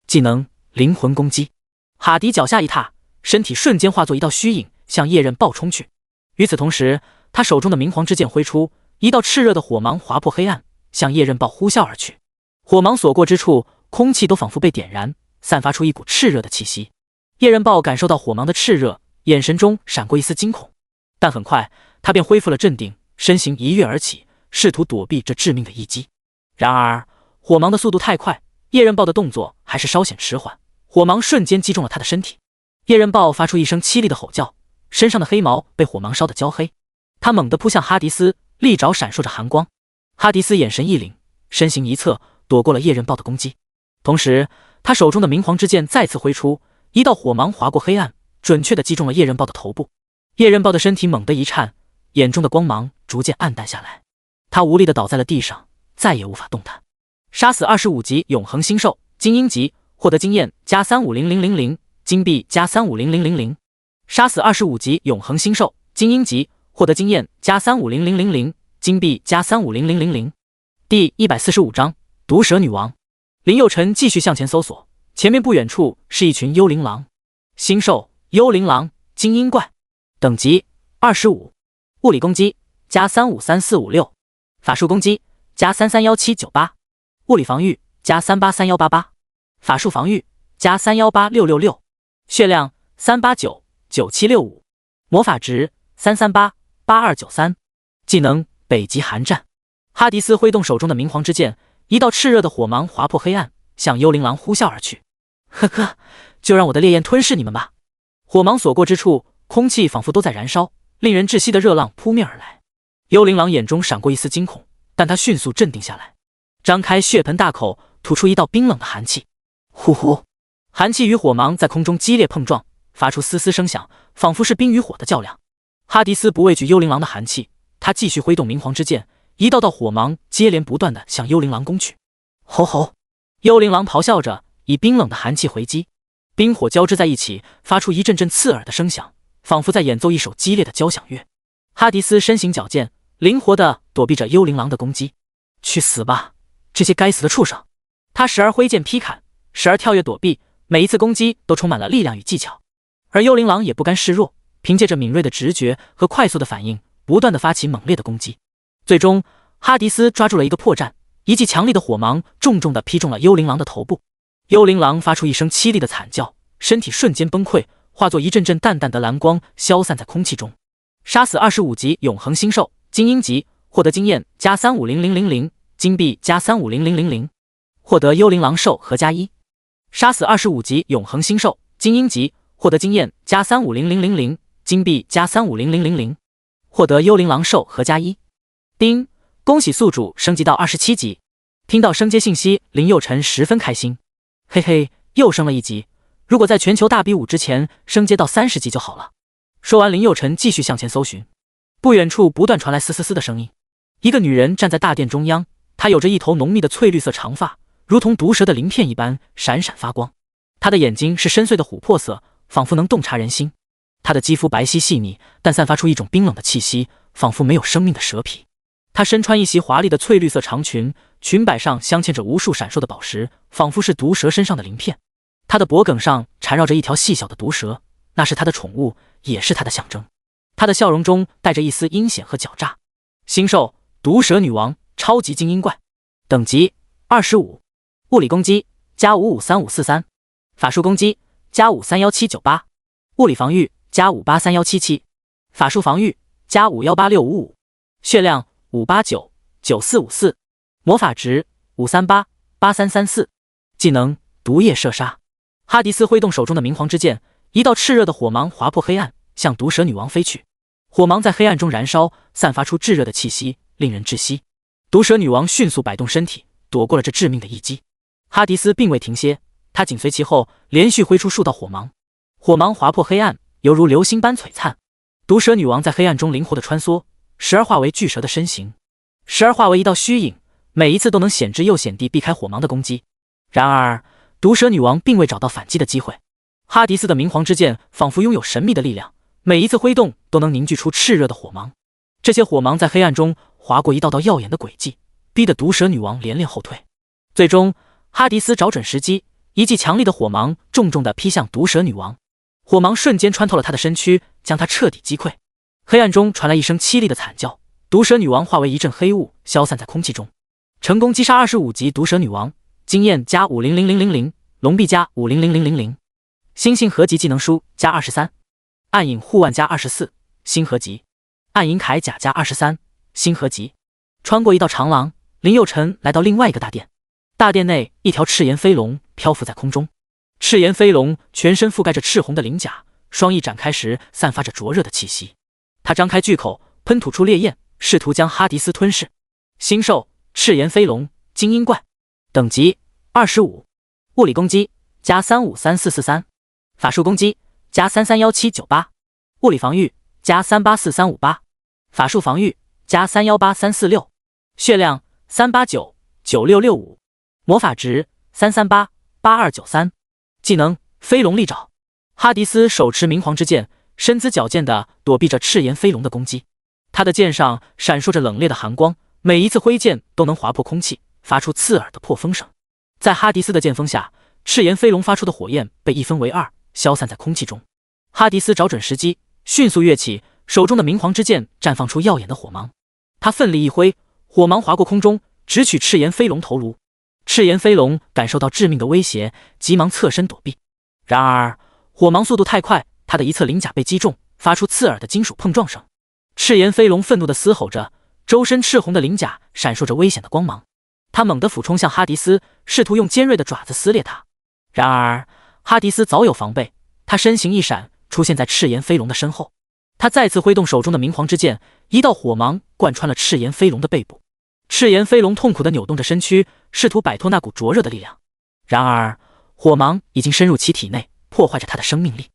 技能灵魂攻击。哈迪脚下一踏，身体瞬间化作一道虚影，向夜刃豹冲去。与此同时，他手中的明皇之剑挥出，一道炽热的火芒划破黑暗，向夜刃豹呼啸而去。火芒所过之处，空气都仿佛被点燃，散发出一股炽热的气息。夜刃豹感受到火芒的炽热，眼神中闪过一丝惊恐，但很快他便恢复了镇定，身形一跃而起，试图躲避这致命的一击。然而，火芒的速度太快，夜刃豹的动作还是稍显迟缓，火芒瞬间击中了他的身体。夜刃豹发出一声凄厉的吼叫，身上的黑毛被火芒烧得焦黑。他猛地扑向哈迪斯，利爪闪烁着寒光。哈迪斯眼神一凛，身形一侧，躲过了夜刃豹的攻击。同时，他手中的明皇之剑再次挥出，一道火芒划过黑暗，准确地击中了夜刃豹的头部。夜刃豹的身体猛地一颤，眼中的光芒逐渐暗淡下来，他无力地倒在了地上，再也无法动弹。杀死25级永恒星兽精英级，获得经验加350000，金币加350000。杀死25级永恒星兽精英级，获得经验加350000，金币加350000。第145章毒蛇女王。林佑辰继续向前搜索，前面不远处是一群幽灵狼。星兽幽灵狼精英怪，等级25，物理攻击加353456，法术攻击加331798，物理防御加383188，法术防御加318666，血量3899765，魔法值3388293，技能北极寒战。哈迪斯挥动手中的明黄之剑，一道炽热的火芒划破黑暗，向幽灵狼呼啸而去。呵呵，就让我的烈焰吞噬你们吧！火芒所过之处，空气仿佛都在燃烧，令人窒息的热浪扑面而来。幽灵狼眼中闪过一丝惊恐，但他迅速镇定下来，张开血盆大口，吐出一道冰冷的寒气。呼呼，寒气与火芒在空中激烈碰撞，发出嘶嘶声响，仿佛是冰与火的较量。哈迪斯不畏惧幽灵狼的寒气，他继续挥动明黄之剑，一道道火芒接连不断地向幽灵狼攻去。吼吼！幽灵狼咆哮着，以冰冷的寒气回击，冰火交织在一起，发出一阵阵刺耳的声响，仿佛在演奏一首激烈的交响乐。哈迪斯身形矫健，灵活地躲避着幽灵狼的攻击。去死吧，这些该死的畜生！他时而挥剑劈砍，时而跳跃躲避，每一次攻击都充满了力量与技巧。而幽灵狼也不甘示弱，凭借着敏锐的直觉和快速的反应，不断地发起猛烈的攻击。最终，哈迪斯抓住了一个破绽，一记强力的火芒重重地劈中了幽灵狼的头部。幽灵狼发出一声凄厉的惨叫，身体瞬间崩溃，化作一阵阵淡淡的蓝光，消散在空气中。杀死25级永恒星兽精英级，获得经验加35000，金币加35000，获得幽灵狼兽合加1。杀死25级永恒星兽精英级，获得经验加35000，金币加35000，获得幽灵狼兽合加1。丁，恭喜宿主升级到27级。听到升阶信息，林佑辰十分开心。嘿嘿，又升了一级，如果在全球大比武之前升阶到30级就好了。说完，林佑辰继续向前搜寻。不远处不断传来嘶嘶嘶的声音，一个女人站在大殿中央，她有着一头浓密的翠绿色长发，如同毒蛇的鳞片一般闪闪发光。她的眼睛是深邃的琥珀色，仿佛能洞察人心。她的肌肤白皙细腻，但散发出一种冰冷的气息，仿佛没有生命的蛇皮。她身穿一袭华丽的翠绿色长裙，裙摆上镶嵌着无数闪烁的宝石，仿佛是毒蛇身上的鳞片。她的脖颈上缠绕着一条细小的毒蛇，那是她的宠物，也是她的象征。她的笑容中带着一丝阴险和狡诈。星兽毒蛇女王超级精英怪，等级25，物理攻击加553543，法术攻击加531798，物理防御加583177，法术防御加518655，血量5899454，魔法值5388334，技能毒液射杀。哈迪斯挥动手中的明黄之剑，一道炽热的火芒划破黑暗，向毒蛇女王飞去。火芒在黑暗中燃烧，散发出炙热的气息，令人窒息。毒蛇女王迅速摆动身体，躲过了这致命的一击。哈迪斯并未停歇，他紧随其后，连续挥出数道火芒。火芒划破黑暗，犹如流星般璀璨。毒蛇女王在黑暗中灵活地穿梭，时而化为巨蛇的身形，时而化为一道虚影，每一次都能险之又险地避开火芒的攻击。然而，毒蛇女王并未找到反击的机会。哈迪斯的明黄之剑仿佛拥有神秘的力量，每一次挥动都能凝聚出炽热的火芒。这些火芒在黑暗中划过一道道耀眼的轨迹，逼得毒蛇女王连连后退。最终，哈迪斯找准时机，一记强力的火芒重重地劈向毒蛇女王。火芒瞬间穿透了她的身躯，将她彻底击溃。黑暗中传来一声凄厉的惨叫，毒蛇女王化为一阵黑雾，消散在空气中。成功击杀25级毒蛇女王，经验加50000，龙币加50000，星星合集技能书加23，暗影护腕加24，星合集，暗影铠甲加23，星合集。穿过一道长廊，林佑辰来到另外一个大殿。大殿内，一条赤炎飞龙漂浮在空中。赤炎飞龙全身覆盖着赤红的鳞甲，双翼展开时散发着灼热的气息。它张开巨口，喷吐出烈焰，试图将哈迪斯吞噬。星兽赤炎飞龙精英怪，等级25，物理攻击加353443，法术攻击加331798，物理防御加384358，法术防御加318346，血量3899665，魔法值3388293，技能飞龙利爪。哈迪斯手持明皇之剑，身姿矫健地躲避着赤炎飞龙的攻击。他的剑上闪烁着冷冽的寒光，每一次挥剑都能划破空气，发出刺耳的破风声。在哈迪斯的剑锋下，赤炎飞龙发出的火焰被一分为二，消散在空气中。哈迪斯找准时机，迅速跃起，手中的明皇之剑绽放出耀眼的火芒。他奋力一挥，火芒划过空中，直取赤炎飞龙头颅。赤炎飞龙感受到致命的威胁，急忙侧身躲避。然而火芒速度太快，他的一侧鳞甲被击中，发出刺耳的金属碰撞声。赤炎飞龙愤怒地嘶吼着，周身赤红的鳞甲闪烁着危险的光芒。他猛地俯冲向哈迪斯，试图用尖锐的爪子撕裂他。然而哈迪斯早有防备，他身形一闪，出现在赤炎飞龙的身后。他再次挥动手中的明皇之剑，一道火芒贯穿了赤炎飞龙的背部。赤炎飞龙痛苦地扭动着身躯，试图摆脱那股灼热的力量。然而火芒已经深入其体内，破坏着他的生命力。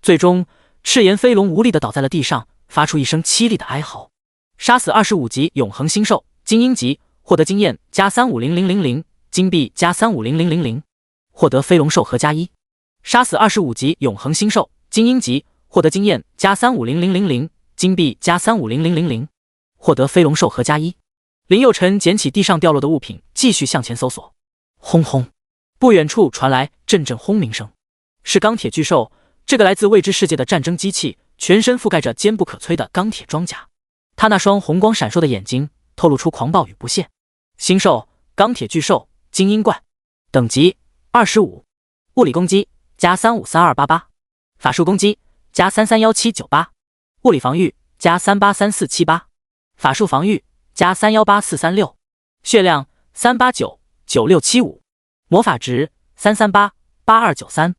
最终赤炎飞龙无力地倒在了地上，发出一声凄厉的哀嚎。杀死25级永恒星兽，精英级，获得经验加3500000，金币加3500000，获得飞龙兽合加1。杀死25级永恒星兽，精英级，获得经验加3500000，金币加3500000，获得飞龙兽合加1。林佑辰捡起地上掉落的物品，继续向前搜索。轰轰，不远处传来阵阵轰鸣声，是钢铁巨兽，这个来自未知世界的战争机器，全身覆盖着坚不可摧的钢铁装甲。他那双红光闪烁的眼睛透露出狂暴与不屑。星兽，钢铁巨兽，精英怪，等级25，物理攻击加353288，法术攻击加331798，物理防御加383478，法术防御加318436，血量3899675，魔法值3388293，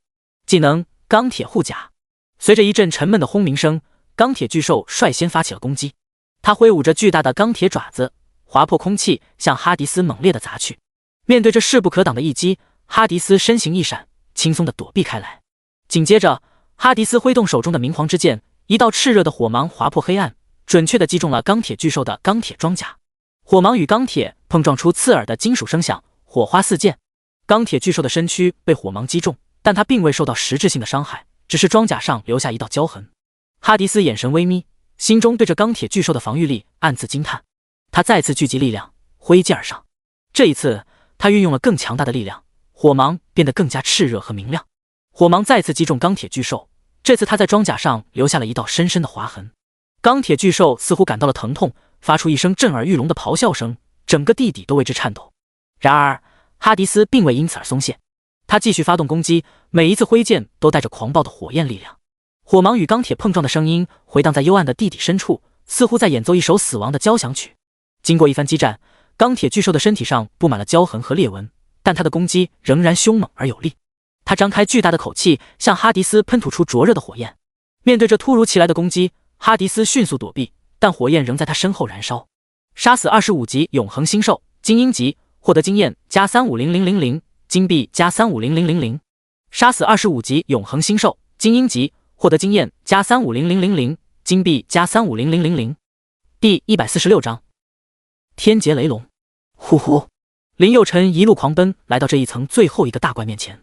技能钢铁护甲。随着一阵沉闷的轰鸣声，钢铁巨兽率先发起了攻击。他挥舞着巨大的钢铁爪子，划破空气，向哈迪斯猛烈地砸去。面对这势不可挡的一击，哈迪斯身形一闪，轻松地躲避开来。紧接着哈迪斯挥动手中的明皇之剑，一道炽热的火芒划破黑暗，准确地击中了钢铁巨兽的钢铁装甲。火芒与钢铁碰撞出刺耳的金属声响，火花四溅。钢铁巨兽的身躯被火芒击中，但它并未受到实质性的伤害，只是装甲上留下一道焦痕。哈迪斯眼神微眯，心中对着钢铁巨兽的防御力暗自惊叹。他再次聚集力量，挥剑而上。这一次他运用了更强大的力量，火芒变得更加炽热和明亮。火芒再次击中钢铁巨兽，这次他在装甲上留下了一道深深的划痕。钢铁巨兽似乎感到了疼痛，发出一声震耳欲聋的咆哮声，整个地底都为之颤抖。然而哈迪斯并未因此而松懈，他继续发动攻击，每一次挥剑都带着狂暴的火焰力量。火芒与钢铁碰撞的声音回荡在幽暗的地底深处，似乎在演奏一首死亡的交响曲。经过一番激战，钢铁巨兽的身体上布满了焦痕和裂纹，但他的攻击仍然凶猛而有力。他张开巨大的口气，向哈迪斯喷吐出灼热的火焰。面对这突如其来的攻击，哈迪斯迅速躲避，但火焰仍在他身后燃烧。杀死25级永恒星兽，精英级，获得经验加3500000，金币加3500000。杀死25级永恒星兽，精英级，获得经验加35000，金币加35000。第146章天劫雷龙。呼呼，林佑辰一路狂奔，来到这一层最后一个大怪面前。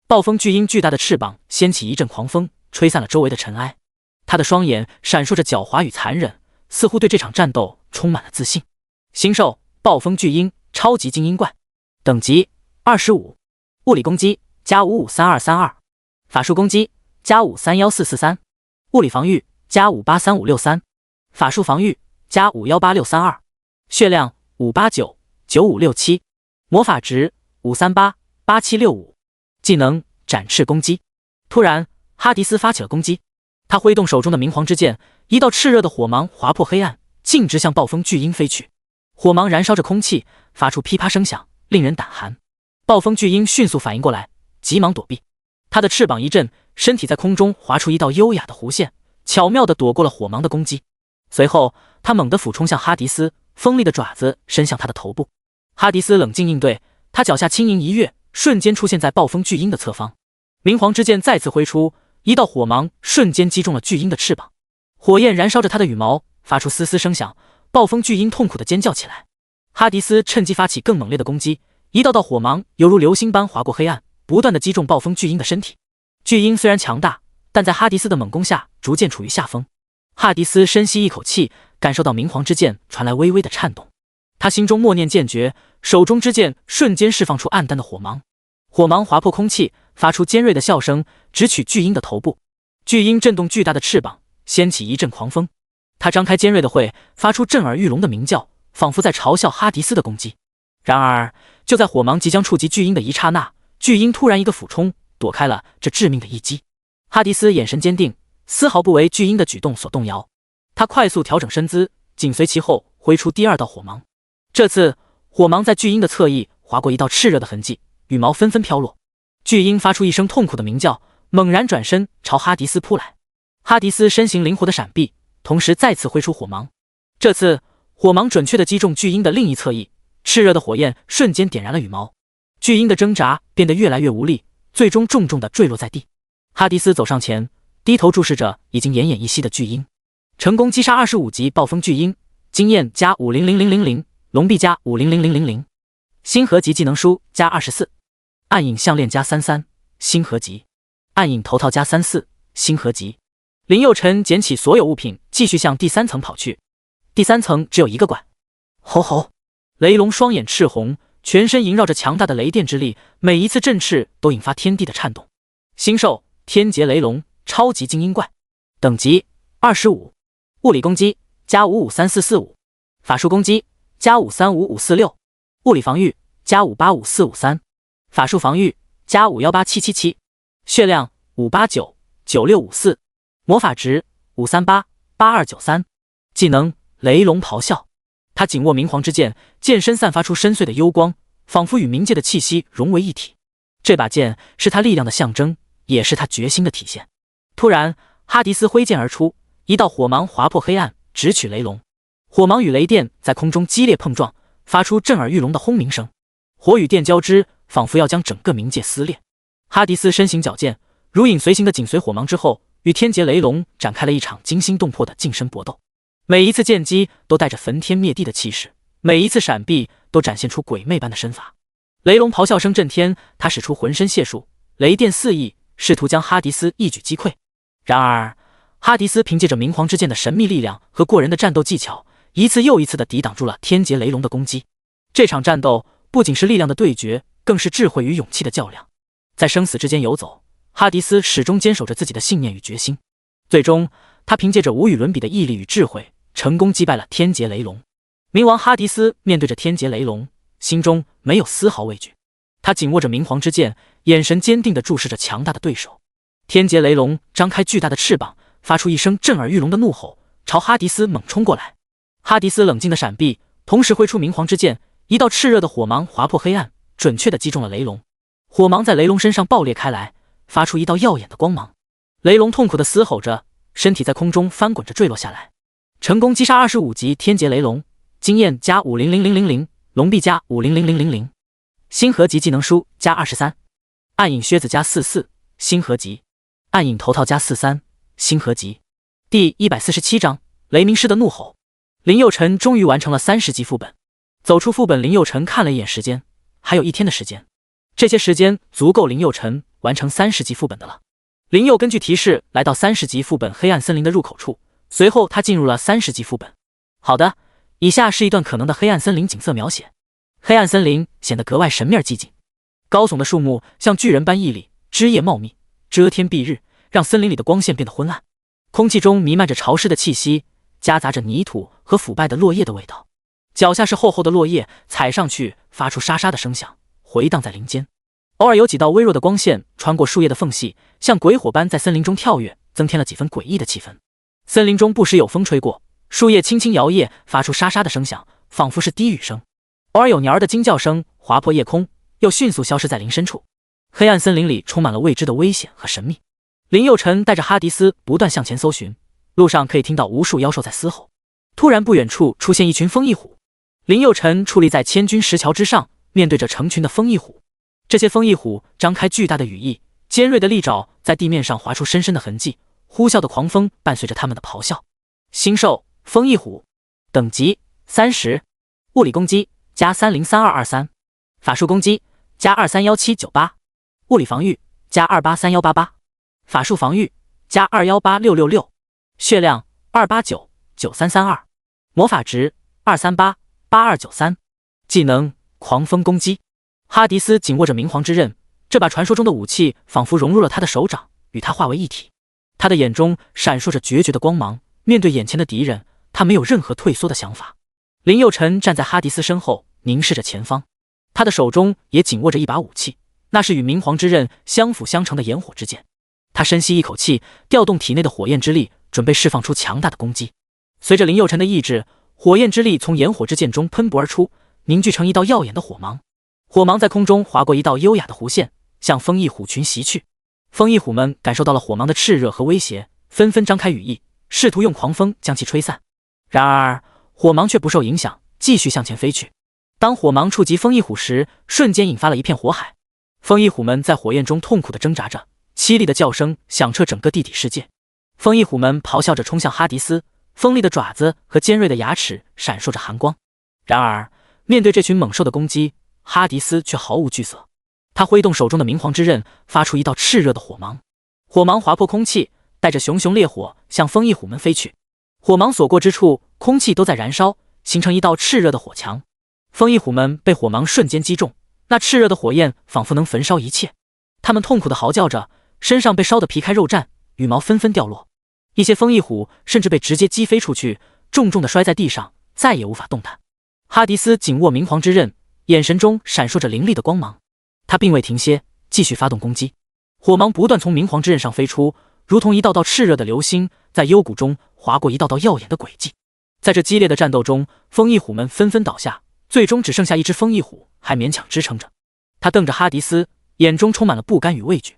暴风巨鹰巨大的翅膀掀起一阵狂风，吹散了周围的尘埃。他的双眼闪烁着狡猾与残忍，似乎对这场战斗充满了自信。星兽，暴风巨鹰，超级精英怪，等级25，物理攻击加553232，法术攻击加531443，物理防御加583563，法术防御加518632，血量5899567，魔法值5388765，技能展翅攻击。突然哈迪斯发起了攻击，他挥动手中的明皇之剑，一道炽热的火芒划破黑暗，径直向暴风巨鹰飞去。火芒燃烧着空气，发出噼啪声响，令人胆寒。暴风巨鹰迅速反应过来，急忙躲避。他的翅膀一震，身体在空中划出一道优雅的弧线，巧妙地躲过了火芒的攻击。随后他猛地俯冲向哈迪斯，锋利的爪子伸向他的头部。哈迪斯冷静应对，他脚下轻盈一跃，瞬间出现在暴风巨鹰的侧方。明皇之剑再次挥出，一道火芒瞬间击中了巨鹰的翅膀，火焰燃烧着他的羽毛，发出嘶嘶声响。暴风巨鹰痛苦地尖叫起来。哈迪斯趁机发起更猛烈的攻击，一道道火芒犹如流星般划过黑暗，不断的击中暴风巨鹰的身体。巨鹰虽然强大，但在哈迪斯的猛攻下逐渐处于下风。哈迪斯深吸一口气，感受到明皇之剑传来微微的颤动。他心中默念剑诀，手中之剑瞬间释放出暗淡的火芒，火芒划破空气，发出尖锐的笑声，直取巨鹰的头部。巨鹰震动巨大的翅膀，掀起一阵狂风。它张开尖锐的喙，发出震耳欲聋的鸣叫，仿佛在嘲笑哈迪斯的攻击。然而，就在火芒即将触及巨鹰的一刹那，巨鹰突然一个俯冲，躲开了这致命的一击。哈迪斯眼神坚定，丝毫不为巨鹰的举动所动摇。他快速调整身姿，紧随其后挥出第二道火芒。这次火芒在巨鹰的侧翼划过一道炽热的痕迹，羽毛纷纷飘落。巨鹰发出一声痛苦的鸣叫，猛然转身朝哈迪斯扑来。哈迪斯身形灵活的闪避，同时再次挥出火芒。这次火芒准确地击中巨鹰的另一侧翼，炽热的火焰瞬间点燃了羽毛。巨鹰的挣扎变得越来越无力，最终重重地坠落在地。哈迪斯走上前，低头注视着已经奄奄一息的巨鹰，成功击杀25级暴风巨鹰，经验加500000，龙臂加500000，星河级技能书加24，暗影项链加33，星河级，暗影头套加34，星河级。林佑辰捡起所有物品，继续向第3层跑去。第3层只有一个馆。吼吼！雷龙双眼赤红，全身萦绕着强大的雷电之力，每一次振翅都引发天地的颤动。星兽天劫雷龙，超级精英怪，等级25，物理攻击加553445，法术攻击加535546，物理防御加585453，法术防御加518777，血量5899654，魔法值5388293，技能雷龙咆哮。他紧握明皇之剑，剑身散发出深邃的幽光，仿佛与冥界的气息融为一体。这把剑是他力量的象征，也是他决心的体现。突然，哈迪斯挥剑而出，一道火芒划破黑暗，直取雷龙。火芒与雷电在空中激烈碰撞，发出震耳欲聋的轰鸣声，火与电交织，仿佛要将整个冥界撕裂。哈迪斯身形矫健，如影随形的紧随火芒之后，与天劫雷龙展开了一场惊心动魄的近身搏斗。每一次剑击都带着焚天灭地的气势，每一次闪避都展现出鬼魅般的身法。雷龙咆哮声震天，他使出浑身解数，雷电四溢，试图将哈迪斯一举击溃。然而，哈迪斯凭借着明皇之剑的神秘力量和过人的战斗技巧，一次又一次地抵挡住了天劫雷龙的攻击。这场战斗不仅是力量的对决，更是智慧与勇气的较量。在生死之间游走，哈迪斯始终坚守着自己的信念与决心。最终，他凭借着无与伦比的毅力与智慧，成功击败了天劫雷龙。冥王哈迪斯面对着天劫雷龙，心中没有丝毫畏惧。他紧握着明皇之剑，眼神坚定地注视着强大的对手。天劫雷龙张开巨大的翅膀，发出一声震耳欲聋的怒吼，朝哈迪斯猛冲过来。哈迪斯冷静地闪避，同时挥出明皇之剑，一道炽热的火芒划破黑暗，准确地击中了雷龙。火芒在雷龙身上爆裂开来，发出一道耀眼的光芒。雷龙痛苦地嘶吼着，身体在空中翻滚着坠落下来。成功击杀25级天劫雷龙，经验加500000，龙臂加500000，星河级技能书加23，暗影靴子加44，星河级，暗影头套加43，星河级。第147章雷鸣师的怒吼。林佑辰终于完成了30级副本。走出副本，林佑辰看了一眼时间，还有1天的时间。这些时间足够林佑辰完成30级副本的了。林佑根据提示来到30级副本黑暗森林的入口处，随后他进入了30级副本。好的，以下是一段可能的黑暗森林景色描写。黑暗森林显得格外神秘而寂静，高耸的树木像巨人般屹立，枝叶茂密，遮天蔽日，让森林里的光线变得昏暗。空气中弥漫着潮湿的气息，夹杂着泥土和腐败的落叶的味道。脚下是厚厚的落叶，踩上去发出沙沙的声响，回荡在林间。偶尔有几道微弱的光线穿过树叶的缝隙，像鬼火般在森林中跳跃，增添了几分诡异的气氛。森林中不时有风吹过，树叶轻轻摇曳，发出沙沙的声响，仿佛是低语声。偶尔有鸟儿的惊叫声划破夜空，又迅速消失在林深处。黑暗森林里充满了未知的危险和神秘。林佑辰带着哈迪斯不断向前搜寻，路上可以听到无数妖兽在嘶吼。突然，不远处出现一群风翼虎。林佑辰矗立在千钧石桥之上，面对着成群的风翼虎。这些风翼虎张开巨大的羽翼，尖锐的利爪在地面上划出深深的痕迹，呼啸的狂风伴随着他们的咆哮。星兽风翼虎，等级30，物理攻击加303223，法术攻击加231798，物理防御加283188，法术防御加218666，血量2899332，魔法值2388293，技能狂风攻击。哈迪斯紧握着明皇之刃，这把传说中的武器仿佛融入了他的手掌，与他化为一体。他的眼中闪烁着决绝的光芒，面对眼前的敌人，他没有任何退缩的想法。林佑辰站在哈迪斯身后，凝视着前方，他的手中也紧握着一把武器，那是与明皇之刃相辅相成的炎火之剑。他深吸一口气，调动体内的火焰之力，准备释放出强大的攻击。随着林佑辰的意志，火焰之力从炎火之剑中喷薄而出，凝聚成一道耀眼的火芒。火芒在空中划过一道优雅的弧线，向风翼虎群袭去。风翼虎们感受到了火芒的炽热和威胁，纷纷张开羽翼，试图用狂风将其吹散。然而火芒却不受影响，继续向前飞去。当火芒触及风翼虎时，瞬间引发了一片火海。风翼虎们在火焰中痛苦地挣扎着，凄厉的叫声响彻整个地底世界。风翼虎们咆哮着冲向哈迪斯，锋利的爪子和尖锐的牙齿闪烁着寒光。然而面对这群猛兽的攻击，哈迪斯却毫无惧色。他挥动手中的明皇之刃，发出一道炽热的火芒，火芒划破空气，带着熊熊烈火向风翼虎们飞去。火芒所过之处，空气都在燃烧，形成一道炽热的火墙。风翼虎们被火芒瞬间击中，那炽热的火焰仿佛能焚烧一切。他们痛苦地嚎叫着，身上被烧得皮开肉绽，羽毛纷纷掉落。一些风翼虎甚至被直接击飞出去，重重地摔在地上，再也无法动弹。哈迪斯紧握明皇之刃，眼神中闪烁着凌厉的光芒。他并未停歇，继续发动攻击。火芒不断从明皇之刃上飞出，如同一道道炽热的流星，在幽谷中划过一道道耀眼的轨迹。在这激烈的战斗中，风翼虎们纷纷倒下，最终只剩下一只风翼虎还勉强支撑着。他瞪着哈迪斯，眼中充满了不甘与畏惧。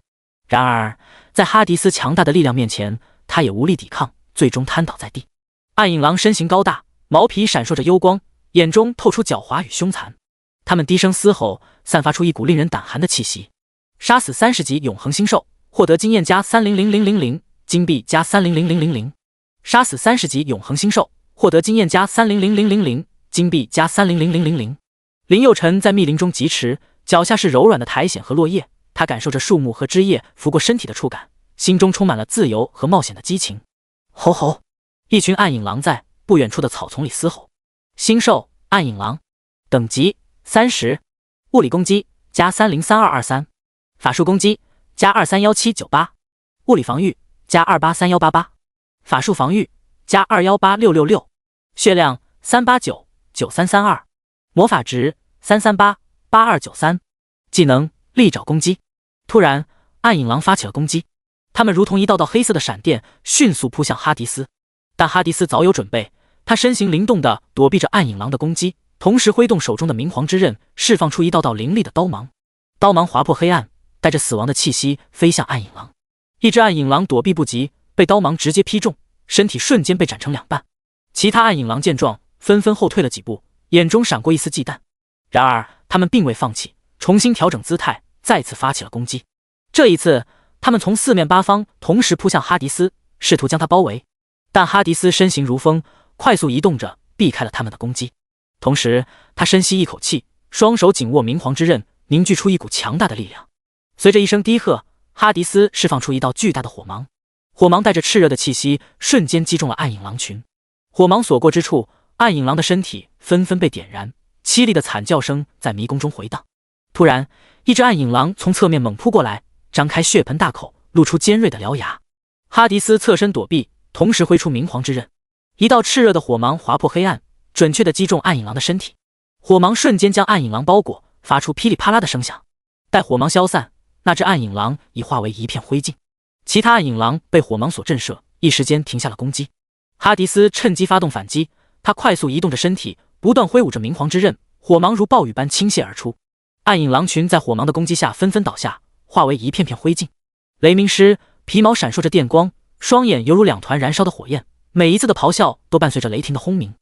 然而在哈迪斯强大的力量面前，他也无力抵抗，最终瘫倒在地。暗影狼身形高大，毛皮闪烁着幽光，眼中透出狡猾与凶残。他们低声嘶吼，散发出一股令人胆寒的气息。杀死30级永恒星兽，获得经验加300000，金币加300000。杀死30级永恒星兽，获得经验加300000，金币加300000。林佑辰在密林中疾驰，脚下是柔软的苔藓和落叶，他感受着树木和枝叶拂过身体的触感，心中充满了自由和冒险的激情。吼吼！一群暗影狼在不远处的草丛里嘶吼。星兽暗影狼，等级30，物理攻击加303223，法术攻击加231798，物理防御加283188，法术防御加218666，血量3899332，魔法值3388293，技能利爪攻击。突然暗影狼发起了攻击，他们如同一道道黑色的闪电，迅速扑向哈迪斯。但哈迪斯早有准备，他身形灵动地躲避着暗影狼的攻击，同时挥动手中的明皇之刃，释放出一道道凌厉的刀芒。刀芒划破黑暗，带着死亡的气息飞向暗影狼。一只暗影狼躲避不及，被刀芒直接劈中，身体瞬间被斩成两半。其他暗影狼见状，纷纷后退了几步，眼中闪过一丝忌惮。然而他们并未放弃，重新调整姿态，再次发起了攻击。这一次他们从四面八方同时扑向哈迪斯，试图将他包围。但哈迪斯身形如风，快速移动着避开了他们的攻击。同时他深吸一口气，双手紧握明皇之刃，凝聚出一股强大的力量。随着一声低喝，哈迪斯释放出一道巨大的火芒，火芒带着炽热的气息，瞬间击中了暗影狼群。火芒所过之处，暗影狼的身体纷纷被点燃，凄厉的惨叫声在迷宫中回荡。突然一只暗影狼从侧面猛扑过来，张开血盆大口，露出尖锐的獠牙。哈迪斯侧身躲避，同时挥出明皇之刃，一道炽热的火芒划破黑暗，准确地击中暗影狼的身体。火芒瞬间将暗影狼包裹，发出噼里啪啦的声响。待火芒消散，那只暗影狼已化为一片灰烬。其他暗影狼被火芒所震慑，一时间停下了攻击。哈迪斯趁机发动反击，他快速移动着身体，不断挥舞着明皇之刃，火芒如暴雨般倾泻而出。暗影狼群在火芒的攻击下纷纷倒下，化为一片片灰烬。雷鸣师皮毛闪烁着电光，双眼犹如两团燃烧的火焰，每一次的咆哮都伴随着雷霆的轰鸣。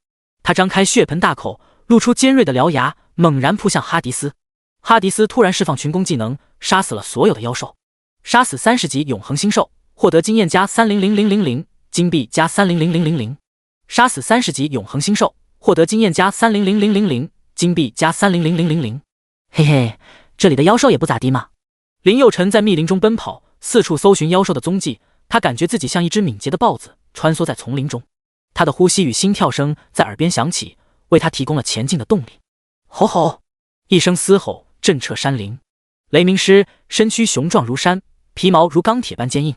他张开血盆大口，露出尖锐的獠牙，猛然扑向哈迪斯。哈迪斯突然释放群攻技能，杀死了所有的妖兽。杀死30级永恒星兽，获得经验加300000，金币加300000。杀死30级永恒星兽，获得经验加300000，金币加300000。嘿嘿，这里的妖兽也不咋地嘛。林佑辰在密林中奔跑，四处搜寻妖兽的踪迹。他感觉自己像一只敏捷的豹子，穿梭在丛林中。他的呼吸与心跳声在耳边响起，为他提供了前进的动力。吼吼！一声嘶吼震彻山林。雷鸣狮身躯雄壮如山，皮毛如钢铁般坚硬，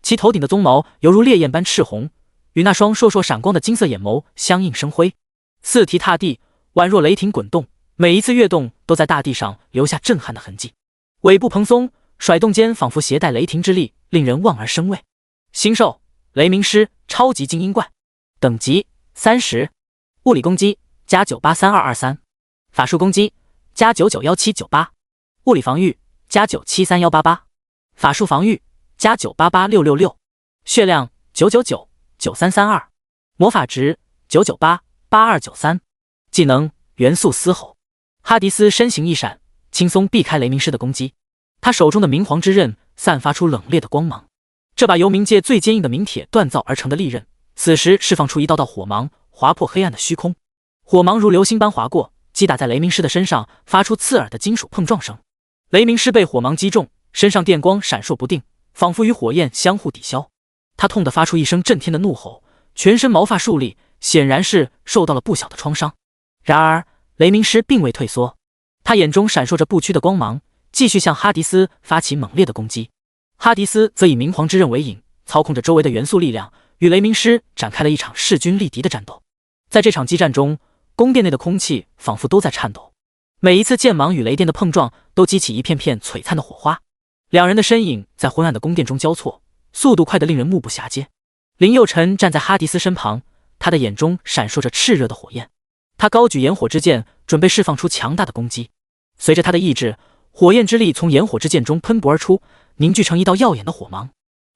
其头顶的鬃毛犹如烈焰般赤红，与那双烁烁闪光的金色眼眸相映生辉。四蹄踏地，宛若雷霆滚动，每一次跃动都在大地上留下震撼的痕迹。尾部蓬松，甩动间仿佛携带雷霆之力，令人望而生畏。星兽雷鸣狮超级精英怪，等级30，物理攻击加983223，法术攻击加991798，物理防御加973188，法术防御加988666，血量9999332，魔法值9988293，技能元素嘶吼。哈迪斯身形一闪，轻松避开雷鸣狮的攻击。他手中的明皇之刃散发出冷冽的光芒，这把由冥界最坚硬的冥铁锻造而成的利刃，此时释放出一道道火芒，划破黑暗的虚空。火芒如流星般划过，击打在雷鸣狮的身上，发出刺耳的金属碰撞声。雷鸣狮被火芒击中，身上电光闪烁不定，仿佛与火焰相互抵消。他痛得发出一声震天的怒吼，全身毛发竖立，显然是受到了不小的创伤。然而雷鸣狮并未退缩，他眼中闪烁着不屈的光芒，继续向哈迪斯发起猛烈的攻击。哈迪斯则以明皇之刃为引，操控着周围的元素力量，与雷鸣狮展开了一场势均力敌的战斗。在这场激战中，宫殿内的空气仿佛都在颤抖，每一次剑芒与雷电的碰撞都激起一片片璀璨的火花。两人的身影在昏暗的宫殿中交错，速度快得令人目不暇接。林佑辰站在哈迪斯身旁，他的眼中闪烁着炽热的火焰，他高举炎火之剑，准备释放出强大的攻击。随着他的意志，火焰之力从炎火之剑中喷薄而出，凝聚成一道耀眼的火芒。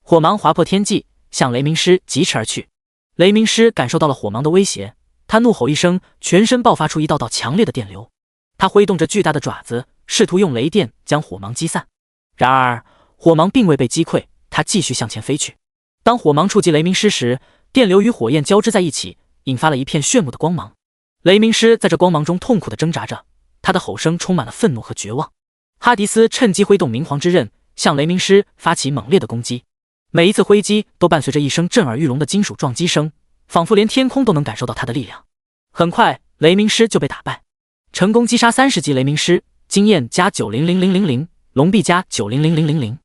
火芒划破天际，向雷鸣狮疾驰而去。雷鸣狮感受到了火芒的威胁，他怒吼一声，全身爆发出一道道强烈的电流。他挥动着巨大的爪子，试图用雷电将火芒击散。然而火芒并未被击溃，他继续向前飞去。当火芒触及雷鸣狮时，电流与火焰交织在一起，引发了一片炫目的光芒。雷鸣狮在这光芒中痛苦地挣扎着，他的吼声充满了愤怒和绝望。哈迪斯趁机挥动明皇之刃，向雷鸣狮发起猛烈的攻击。每一次挥击都伴随着一声震耳欲聋的金属撞击声，仿佛连天空都能感受到他的力量。很快雷鸣狮就被打败，成功击杀30级雷鸣狮，经验加900000，龙臂加900000，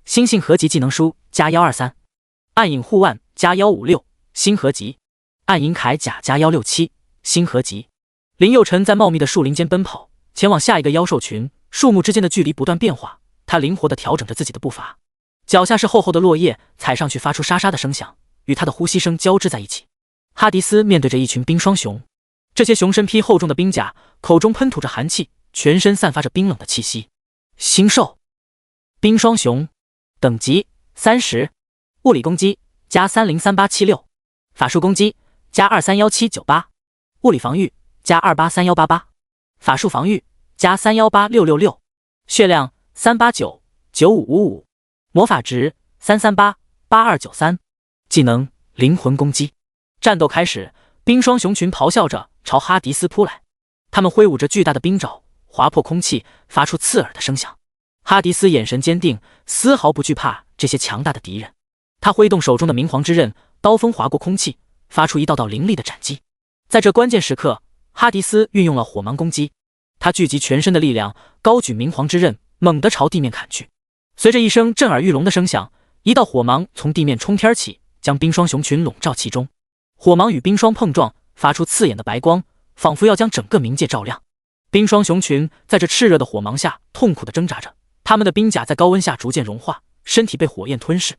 星性合集技能书加123，暗影护腕加156，星合集，暗影铠甲加167，星合集。林佑辰在茂密的树林间奔跑，前往下一个妖兽群，树木之间的距离不断变化，他灵活地调整着自己的步伐。脚下是厚厚的落叶，踩上去发出沙沙的声响，与他的呼吸声交织在一起。哈迪斯面对着一群冰霜熊，这些熊身披厚重的冰甲，口中喷吐着寒气，全身散发着冰冷的气息。星兽冰霜熊，等级30，物理攻击加303876，法术攻击加231798，物理防御加283188，法术防御加318666，血量3899555，魔法值3388293，技能灵魂攻击。战斗开始，冰霜熊群咆哮着朝哈迪斯扑来，他们挥舞着巨大的冰爪，划破空气，发出刺耳的声响。哈迪斯眼神坚定，丝毫不惧怕这些强大的敌人。他挥动手中的明皇之刃，刀锋划过空气，发出一道道凌厉的斩击。在这关键时刻，哈迪斯运用了火芒攻击，他聚集全身的力量，高举明皇之刃，猛地朝地面砍去。随着一声震耳欲聋的声响，一道火芒从地面冲天起，将冰霜熊群笼罩其中。火芒与冰霜碰撞，发出刺眼的白光，仿佛要将整个冥界照亮。冰霜熊群在这炽热的火芒下痛苦地挣扎着，他们的冰甲在高温下逐渐融化，身体被火焰吞噬。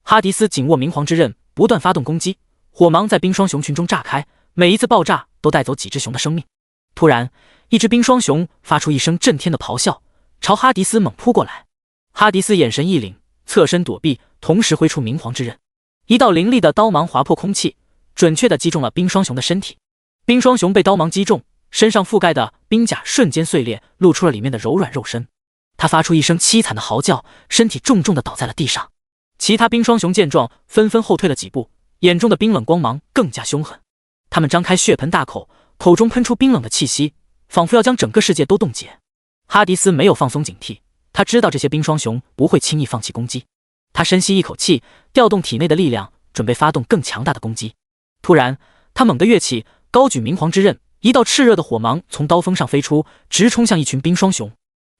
哈迪斯紧握明皇之刃，不断发动攻击，火芒在冰霜熊群中炸开，每一次爆炸都带走几只熊的生命。突然，一只冰霜熊发出一声震天的咆哮，朝哈迪斯猛扑过来。哈迪斯眼神一凛，侧身躲避，同时挥出明皇之刃，一道凌厉的刀芒划破空气，准确地击中了冰霜熊的身体。冰霜熊被刀芒击中，身上覆盖的冰甲瞬间碎裂，露出了里面的柔软肉身。他发出一声凄惨的嚎叫，身体重重地倒在了地上。其他冰霜熊见状，纷纷后退了几步，眼中的冰冷光芒更加凶狠。他们张开血盆大口，口中喷出冰冷的气息，仿佛要将整个世界都冻结。哈迪斯没有放松警惕，他知道这些冰霜熊不会轻易放弃攻击。他深吸一口气，调动体内的力量，准备发动更强大的攻击。突然，他猛地跃起，高举明皇之刃，一道炽热的火芒从刀锋上飞出，直冲向一群冰霜熊。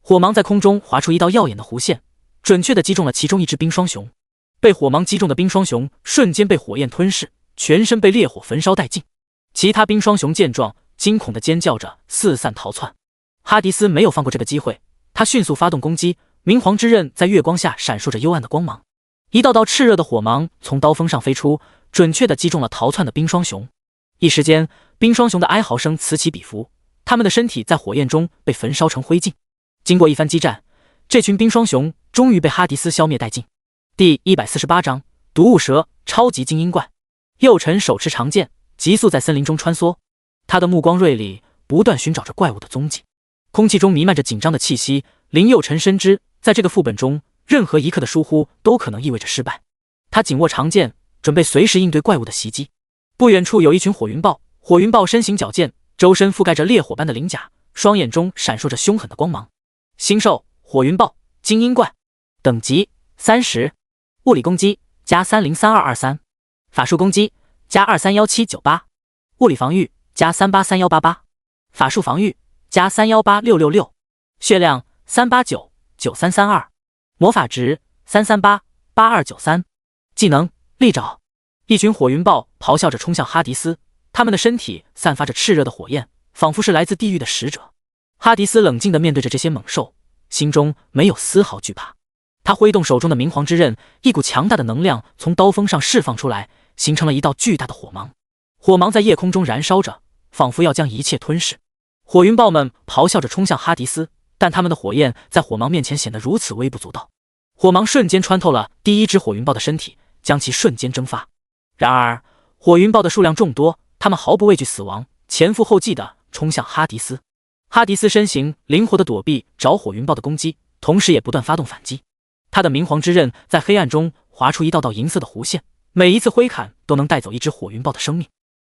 火芒在空中划出一道耀眼的弧线，准确地击中了其中一只冰霜熊。被火芒击中的冰霜熊瞬间被火焰吞噬，全身被烈火焚烧殆尽。其他冰霜熊见状，惊恐地尖叫着四散逃窜。哈迪斯没有放过这个机会，他迅速发动攻击，明皇之刃在月光下闪烁着幽暗的光芒。一道道炽热的火芒从刀锋上飞出，准确地击中了逃窜的冰霜熊。一时间，冰霜熊的哀嚎声此起彼伏，他们的身体在火焰中被焚烧成灰烬。经过一番激战，这群冰霜熊终于被哈迪斯消灭殆尽。第148章毒雾蛇超级精英怪。右臣手持长剑，急速在森林中穿梭，他的目光锐利，不断寻找着怪物的踪迹。空气中弥漫着紧张的气息，林右臣深知，在这个副本中，任何一刻的疏忽都可能意味着失败。他紧握长剑，准备随时应对怪物的袭击。不远处有一群火云豹，火云豹身形矫健，周身覆盖着烈火般的鳞甲，双眼中闪烁着凶狠的光芒。星兽火云豹精英怪，等级30，物理攻击加303223，法术攻击加231798，物理防御加383188，法术防御加318666，血量3899332，魔法值3388293，技能利爪。一群火云豹咆哮着冲向哈迪斯，他们的身体散发着炽热的火焰，仿佛是来自地狱的使者。哈迪斯冷静地面对着这些猛兽，心中没有丝毫惧怕。他挥动手中的明皇之刃，一股强大的能量从刀锋上释放出来，形成了一道巨大的火芒。火芒在夜空中燃烧着，仿佛要将一切吞噬。火云豹们咆哮着冲向哈迪斯，但他们的火焰在火芒面前显得如此微不足道。火芒瞬间穿透了第一只火云豹的身体，将其瞬间蒸发。然而，火云豹的数量众多，他们毫不畏惧死亡，前赴后继地冲向哈迪斯。哈迪斯身形灵活地躲避着火云豹的攻击，同时也不断发动反击。他的明皇之刃在黑暗中划出一道道银色的弧线，每一次挥砍都能带走一只火云豹的生命。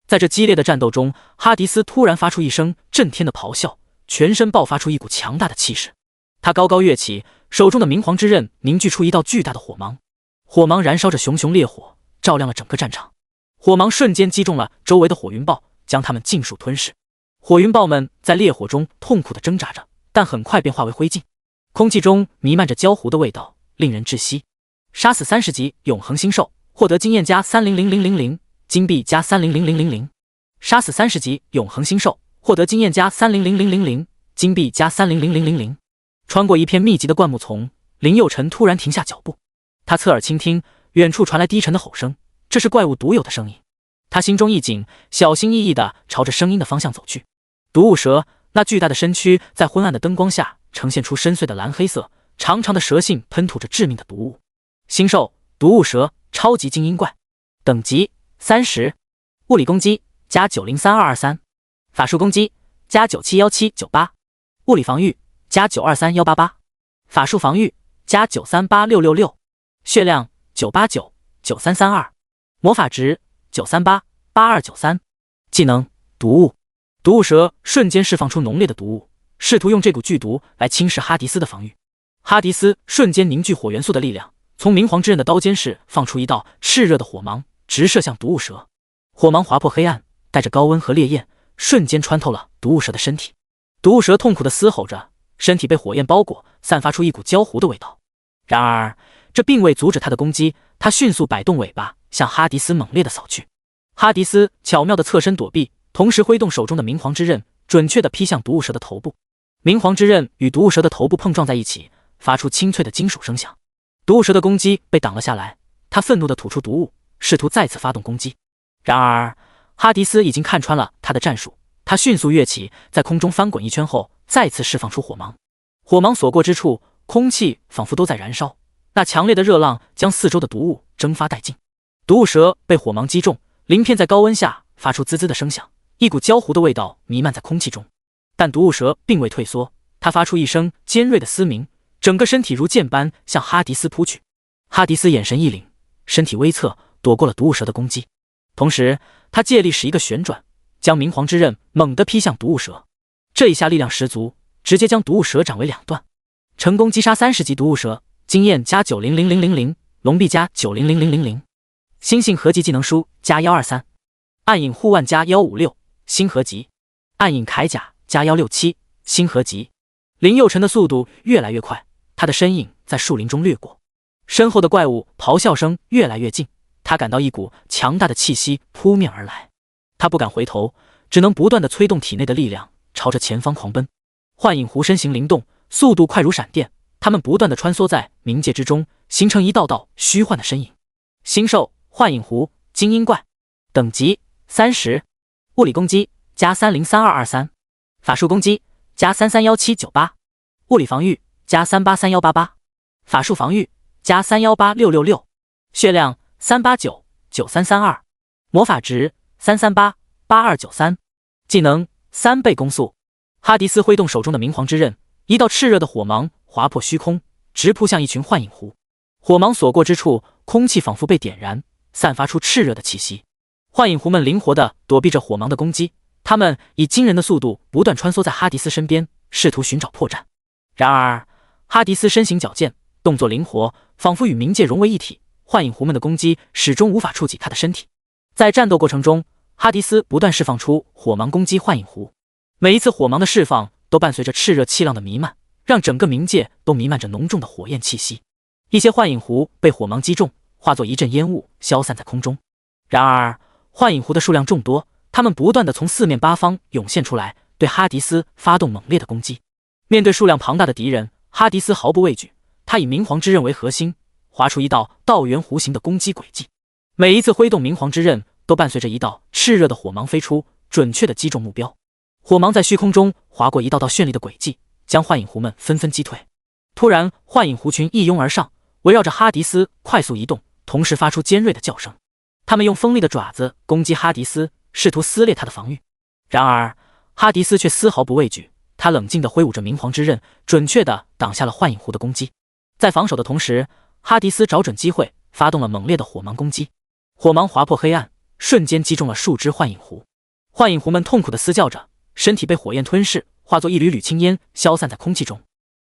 在这激烈的战斗中，哈迪斯突然发出一声震天的咆哮，全身爆发出一股强大的气势。他高高跃起，手中的明皇之刃凝聚出一道巨大的火芒，火芒燃烧着熊熊烈火，照亮了整个战场。火芒瞬间击中了周围的火云豹，将它们尽数吞噬。火云豹们在烈火中痛苦地挣扎着，但很快便化为灰烬。空气中弥漫着焦糊的味道，令人窒息。杀死30级永恒星兽，获得经验加300000，金币加300000。杀死30级永恒星兽，获得经验加300000，金币加300000。穿过一片密集的灌木丛，林佑辰突然停下脚步。他侧耳倾听，远处传来低沉的吼声，这是怪物独有的声音。他心中一紧，小心翼翼地朝着声音的方向走去。毒雾蛇那巨大的身躯在昏暗的灯光下呈现出深邃的蓝黑色，长长的蛇信喷吐着致命的毒雾。星兽毒雾蛇超级精英怪，等级30，物理攻击加903223，法术攻击加971798，物理防御加923188，法术防御加938666，血量9899332，魔法值9388293，技能毒雾。毒雾蛇瞬间释放出浓烈的毒雾，试图用这股剧毒来侵蚀哈迪斯的防御。哈迪斯瞬间凝聚火元素的力量，从明皇之刃的刀尖室放出一道炽热的火芒，直射向毒雾蛇。火芒划破黑暗，带着高温和烈焰，瞬间穿透了毒雾蛇的身体。毒雾蛇痛苦地嘶吼着，身体被火焰包裹，散发出一股焦糊的味道。然而，这并未阻止他的攻击，他迅速摆动尾巴，向哈迪斯猛烈地扫去。哈迪斯巧妙地侧身躲避，同时挥动手中的明皇之刃，准确地劈向毒雾蛇的头部。明皇之刃与毒雾蛇的头部碰撞在一起，发出清脆的金属声响。毒雾蛇的攻击被挡了下来，他愤怒地吐出毒雾，试图再次发动攻击。然而，哈迪斯已经看穿了他的战术，他迅速跃起，在空中翻滚一圈后，再次释放出火芒。火芒所过之处，空气仿佛都在燃烧，那强烈的热浪将四周的毒雾蒸发殆尽。毒雾蛇被火芒击中，鳞片在高温下发出滋滋的声响，一股焦糊的味道弥漫在空气中。但毒雾蛇并未退缩，它发出一声尖锐的嘶鸣，整个身体如箭般向哈迪斯扑去。哈迪斯眼神一凛，身体微侧，躲过了毒雾蛇的攻击。同时，他借力使一个旋转，将明皇之刃猛地劈向毒雾蛇。这一下力量十足，直接将毒物蛇斩为2段，成功击杀30级毒物蛇，经验加900000，龙臂加900000，星性合集技能书加123，暗影护腕加156，星合集，暗影铠甲加167，星合集。林佑辰的速度越来越快，他的身影在树林中掠过，身后的怪物咆哮声越来越近，他感到一股强大的气息扑面而来，他不敢回头，只能不断地催动体内的力量，朝着前方狂奔。幻影狐身形灵动，速度快如闪电，他们不断地穿梭在冥界之中，形成一道道虚幻的身影。星兽幻影狐精英怪，等级30，物理攻击加303223，法术攻击加331798，物理防御加383188，法术防御加318666，血量3899332，魔法值3388293，技能3倍攻速。哈迪斯挥动手中的明皇之刃，一道炽热的火芒划破虚空，直扑向一群幻影狐。火芒所过之处，空气仿佛被点燃，散发出炽热的气息。幻影狐们灵活地躲避着火芒的攻击，他们以惊人的速度不断穿梭在哈迪斯身边，试图寻找破绽。然而，哈迪斯身形矫健，动作灵活，仿佛与冥界融为一体，幻影狐们的攻击始终无法触及他的身体。在战斗过程中，哈迪斯不断释放出火芒攻击幻影狐，每一次火芒的释放都伴随着炽热气浪的弥漫，让整个冥界都弥漫着浓重的火焰气息。一些幻影狐被火芒击中，化作一阵烟雾消散在空中。然而，幻影狐的数量众多，他们不断地从四面八方涌现出来，对哈迪斯发动猛烈的攻击。面对数量庞大的敌人，哈迪斯毫不畏惧，他以明皇之刃为核心，划出一道倒圆弧形的攻击轨迹。每一次挥动明皇之刃，都伴随着一道炽热的火芒飞出，准确地击中目标。火芒在虚空中划过一道道绚丽的轨迹，将幻影狐们纷纷击退。突然，幻影狐群一拥而上，围绕着哈迪斯快速移动，同时发出尖锐的叫声。他们用锋利的爪子攻击哈迪斯，试图撕裂他的防御。然而，哈迪斯却丝毫不畏惧，他冷静地挥舞着明皇之刃，准确地挡下了幻影狐的攻击。在防守的同时，哈迪斯找准机会，发动了猛烈的火芒攻击。火芒划破黑暗，瞬间击中了数只幻影狐。幻影狐们痛苦地嘶叫着，身体被火焰吞噬，化作一缕缕青烟，消散在空气中。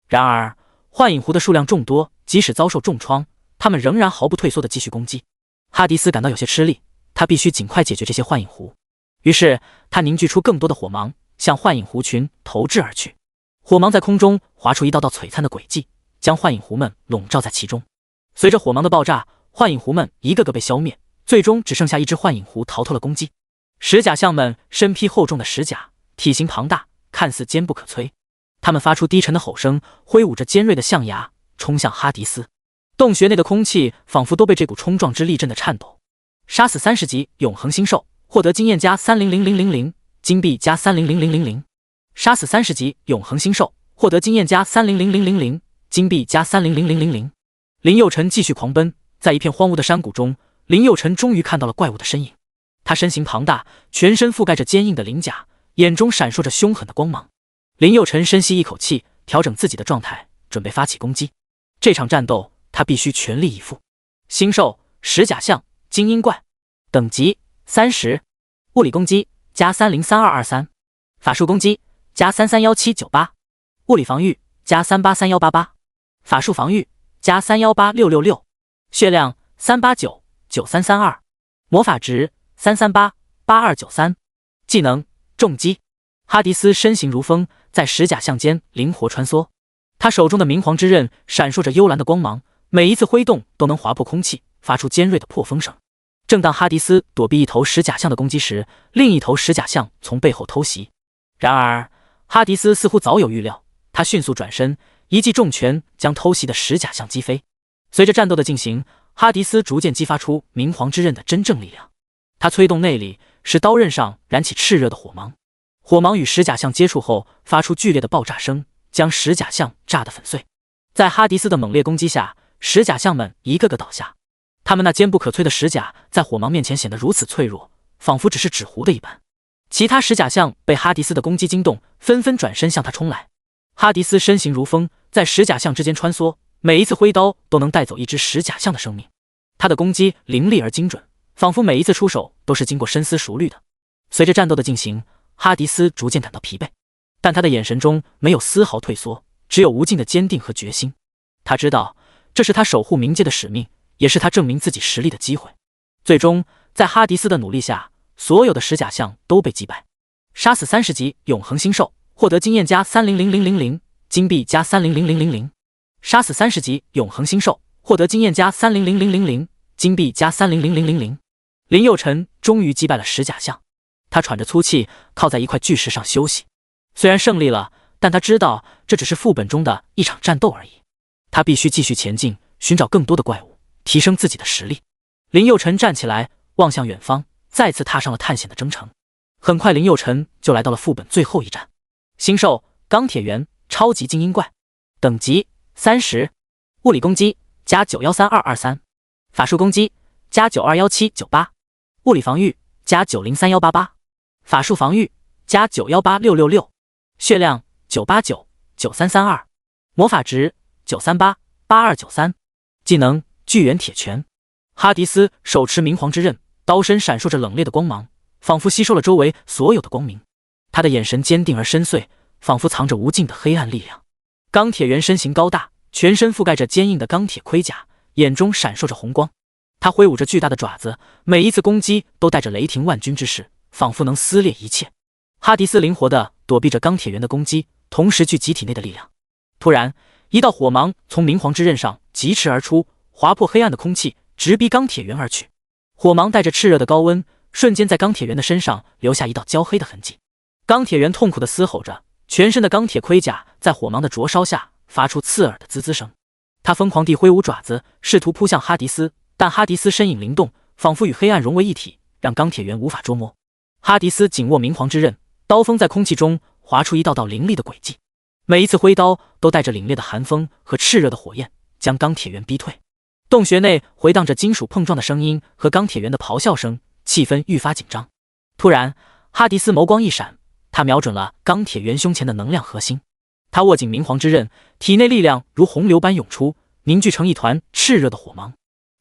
然而，幻影狐的数量众多，即使遭受重创，他们仍然毫不退缩地继续攻击。哈迪斯感到有些吃力，他必须尽快解决这些幻影狐。于是，他凝聚出更多的火芒，向幻影狐群投掷而去。火芒在空中划出一道道璀璨的轨迹，将幻影狐们笼罩在其中。随着火芒的爆炸，幻影狐们一个个被消灭，最终只剩下一只幻影狐逃脱了攻击。石甲象们身披厚重的石甲，体型庞大，看似坚不可摧。他们发出低沉的吼声，挥舞着尖锐的象牙，冲向哈迪斯。洞穴内的空气仿佛都被这股冲撞之力震得颤抖。杀死30级永恒星兽，获得经验加300000，金币加300000。杀死30级永恒星兽，获得经验加300000，金币加300000。林佑辰继续狂奔，在一片荒芜的山谷中，林佑辰终于看到了怪物的身影。他身形庞大，全身覆盖着坚硬的鳞甲，眼中闪烁着凶狠的光芒。林佑辰深吸一口气，调整自己的状态，准备发起攻击。这场战斗他必须全力以赴。星兽石甲象精英怪，等级30，物理攻击加303223，法术攻击加331798，物理防御加383188，法术防御加318666，血量3899332，魔法值3388293，技能重击。哈迪斯身形如风，在石甲象间灵活穿梭，他手中的明皇之刃闪烁着幽蓝的光芒，每一次挥动都能划破空气，发出尖锐的破风声。正当哈迪斯躲避一头石甲象的攻击时，另一头石甲象从背后偷袭。然而，哈迪斯似乎早有预料，他迅速转身，一记重拳将偷袭的石甲象击飞。随着战斗的进行，哈迪斯逐渐激发出明皇之刃的真正力量。他催动内力，使刀刃上燃起炽热的火芒。火芒与石甲象接触后，发出剧烈的爆炸声，将石甲象炸得粉碎。在哈迪斯的猛烈攻击下，石甲象们一个个倒下。他们那坚不可摧的石甲在火芒面前显得如此脆弱，仿佛只是纸糊的一般。其他石甲象被哈迪斯的攻击惊动，纷纷转身向他冲来。哈迪斯身形如风，在石甲象之间穿梭，每一次挥刀都能带走一只石甲象的生命。他的攻击凌厉而精准，仿佛每一次出手都是经过深思熟虑的。随着战斗的进行，哈迪斯逐渐感到疲惫。但他的眼神中没有丝毫退缩，只有无尽的坚定和决心。他知道，这是他守护冥界的使命，也是他证明自己实力的机会。最终，在哈迪斯的努力下，所有的石甲象都被击败。杀死30级永恒星兽，获得经验加300000，金币加300000。杀死30级永恒星兽，获得经验加300000，金币加300000。林佑辰终于击败了石甲象，他喘着粗气，靠在一块巨石上休息。虽然胜利了，但他知道这只是副本中的一场战斗而已。他必须继续前进，寻找更多的怪物，提升自己的实力。林佑辰站起来，望向远方，再次踏上了探险的征程。很快，林佑辰就来到了副本最后一站。星兽钢铁猿超级精英怪，等级30，物理攻击加913223，法术攻击加921798，物理防御加903188，法术防御加918666，血量9899332，魔法值9388293，技能巨猿铁拳。哈迪斯手持明皇之刃，刀身闪烁着冷冽的光芒，仿佛吸收了周围所有的光明。他的眼神坚定而深邃，仿佛藏着无尽的黑暗力量。钢铁猿身形高大，全身覆盖着坚硬的钢铁盔甲，眼中闪烁着红光。他挥舞着巨大的爪子，每一次攻击都带着雷霆万钧之势，仿佛能撕裂一切。哈迪斯灵活地躲避着钢铁猿的攻击，同时聚集体内的力量。突然，一道火芒从明皇之刃上疾驰而出，划破黑暗的空气，直逼钢铁猿而去。火芒带着炽热的高温，瞬间在钢铁猿的身上留下一道焦黑的痕迹。钢铁猿痛苦地嘶吼着，全身的钢铁盔甲在火芒的灼烧下发出刺耳的滋滋声。他疯狂地挥舞爪子，试图扑向哈迪斯，但哈迪斯身影灵动，仿佛与黑暗融为一体，让钢铁猿无法捉摸。哈迪斯紧握明皇之刃，刀锋在空气中划出一道道凌厉的轨迹，每一次挥刀都带着凛冽的寒风和炽热的火焰，将钢铁猿逼退。洞穴内回荡着金属碰撞的声音和钢铁猿的咆哮声，气氛愈发紧张。突然，哈迪斯眸光一闪，他瞄准了钢铁猿胸前的能量核心。他握紧明皇之刃，体内力量如洪流般涌出，凝聚成一团炽热的火芒。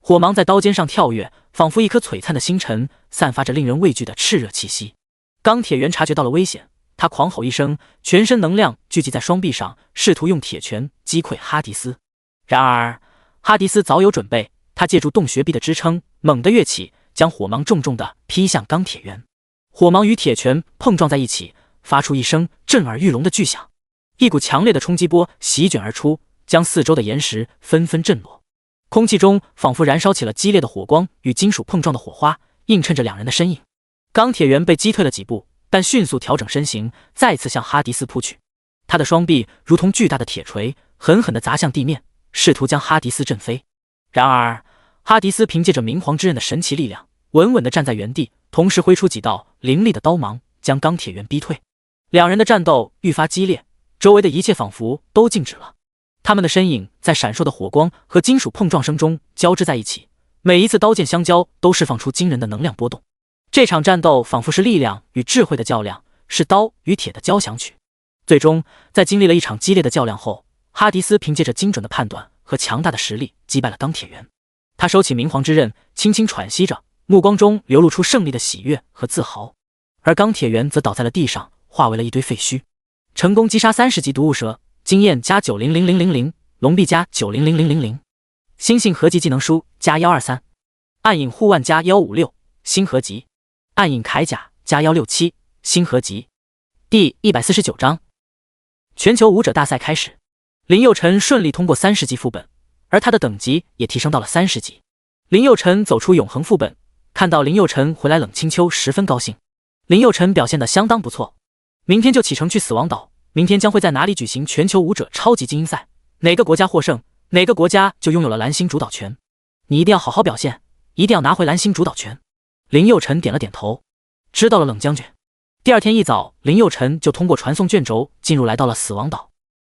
火芒在刀尖上跳跃，仿佛一颗璀璨的星辰，散发着令人畏惧的炽热气息。钢铁猿察觉到了危险，他狂吼一声，全身能量聚集在双臂上，试图用铁拳击溃哈迪斯。然而哈迪斯早有准备，他借助洞穴壁的支撑，猛地跃起，将火芒重重地劈向钢铁猿。火芒与铁拳碰撞在一起，发出一声震耳欲聋的巨响。一股强烈的冲击波席卷而出，将四周的岩石纷纷震落。空气中仿佛燃烧起了激烈的火光与金属碰撞的火花，映衬着两人的身影。钢铁猿被击退了几步，但迅速调整身形，再次向哈迪斯扑去。他的双臂如同巨大的铁锤，狠狠地砸向地面，试图将哈迪斯震飞。然而哈迪斯凭借着明皇之刃的神奇力量，稳稳地站在原地，同时挥出几道凌厉的刀芒，将钢铁猿逼退。两人的战斗愈发激烈，周围的一切仿佛都静止了。他们的身影在闪烁的火光和金属碰撞声中交织在一起，每一次刀剑相交都释放出惊人的能量波动。这场战斗仿佛是力量与智慧的较量，是刀与铁的交响曲。最终，在经历了一场激烈的较量后，哈迪斯凭借着精准的判断和强大的实力击败了钢铁猿。他收起明皇之刃，轻轻喘息着，目光中流露出胜利的喜悦和自豪。而钢铁猿则倒在了地上，化为了一堆废墟。成功击杀30级毒物蛇，经验加900000，龙币加900000，星星合集技能书加123，暗影护腕加156，星合集，暗影铠甲加167，星合集。第149章，全球武者大赛开始。林佑辰顺利通过30级副本，而他的等级也提升到了30级。林佑辰走出永恒副本，看到林佑辰回来，冷清秋十分高兴。林佑辰表现得相当不错，明天就启程去死亡岛。明天将会在哪里举行全球武者超级精英赛？哪个国家获胜，哪个国家就拥有了蓝星主导权。你一定要好好表现，一定要拿回蓝星主导权。林佑辰点了点头，知道了，冷将军。第二天一早，林佑辰就通过传送卷轴来到了死亡岛。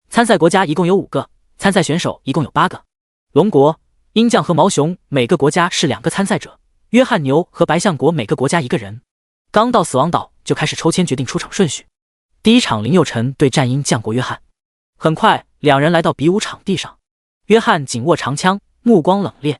参赛国家一共有5个，参赛选手一共有8个。龙国、鹰将和毛熊每个国家是2个参赛者，约翰牛和白象国每个国家1个人。刚到死亡岛就开始抽签决定出场顺序。第一场，林佑辰对战鹰将国约翰。很快，两人来到比武场地上。约翰紧握长枪，目光冷冽。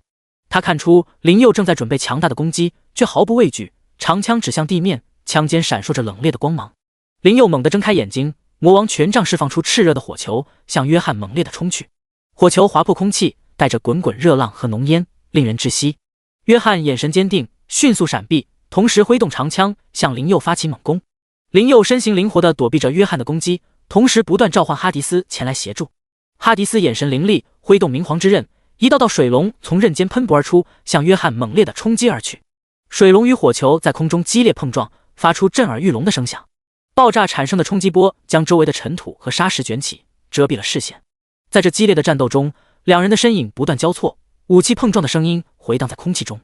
他看出林佑正在准备强大的攻击，却毫不畏惧，长枪指向地面，枪尖闪烁着冷冽的光芒。林佑猛地睁开眼睛，魔王权杖释放出炽热的火球，向约翰猛烈地冲去。火球划破空气，带着滚滚热浪和浓烟，令人窒息。约翰眼神坚定，迅速闪避，同时挥动长枪向林佑发起猛攻。林佑身形灵活地躲避着约翰的攻击，同时不断召唤哈迪斯前来协助。哈迪斯眼神凌厉，挥动明皇之刃，一道道水龙从刃间喷薄而出，向约翰猛烈地冲击而去。水龙与火球在空中激烈碰撞，发出震耳欲聋的声响。爆炸产生的冲击波将周围的尘土和沙石卷起，遮蔽了视线。在这激烈的战斗中，两人的身影不断交错，武器碰撞的声音回荡在空气中。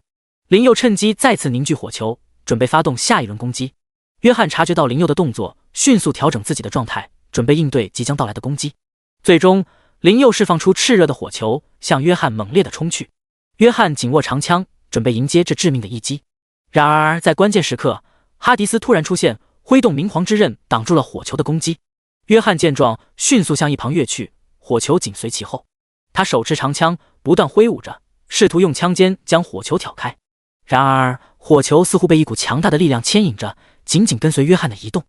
林佑趁机再次凝聚火球，准备发动下一轮攻击。约翰察觉到林佑的动作，迅速调整自己的状态，准备应对即将到来的攻击。最终，林佑释放出炽热的火球，向约翰猛烈地冲去。约翰紧握长枪，准备迎接这致命的一击。然而，在关键时刻，哈迪斯突然出现，挥动明皇之刃挡住了火球的攻击。约翰见状，迅速向一旁跃去，火球紧随其后。他手持长枪，不断挥舞着，试图用枪尖将火球挑开。然而，火球似乎被一股强大的力量牵引着，紧紧跟随约翰的移动。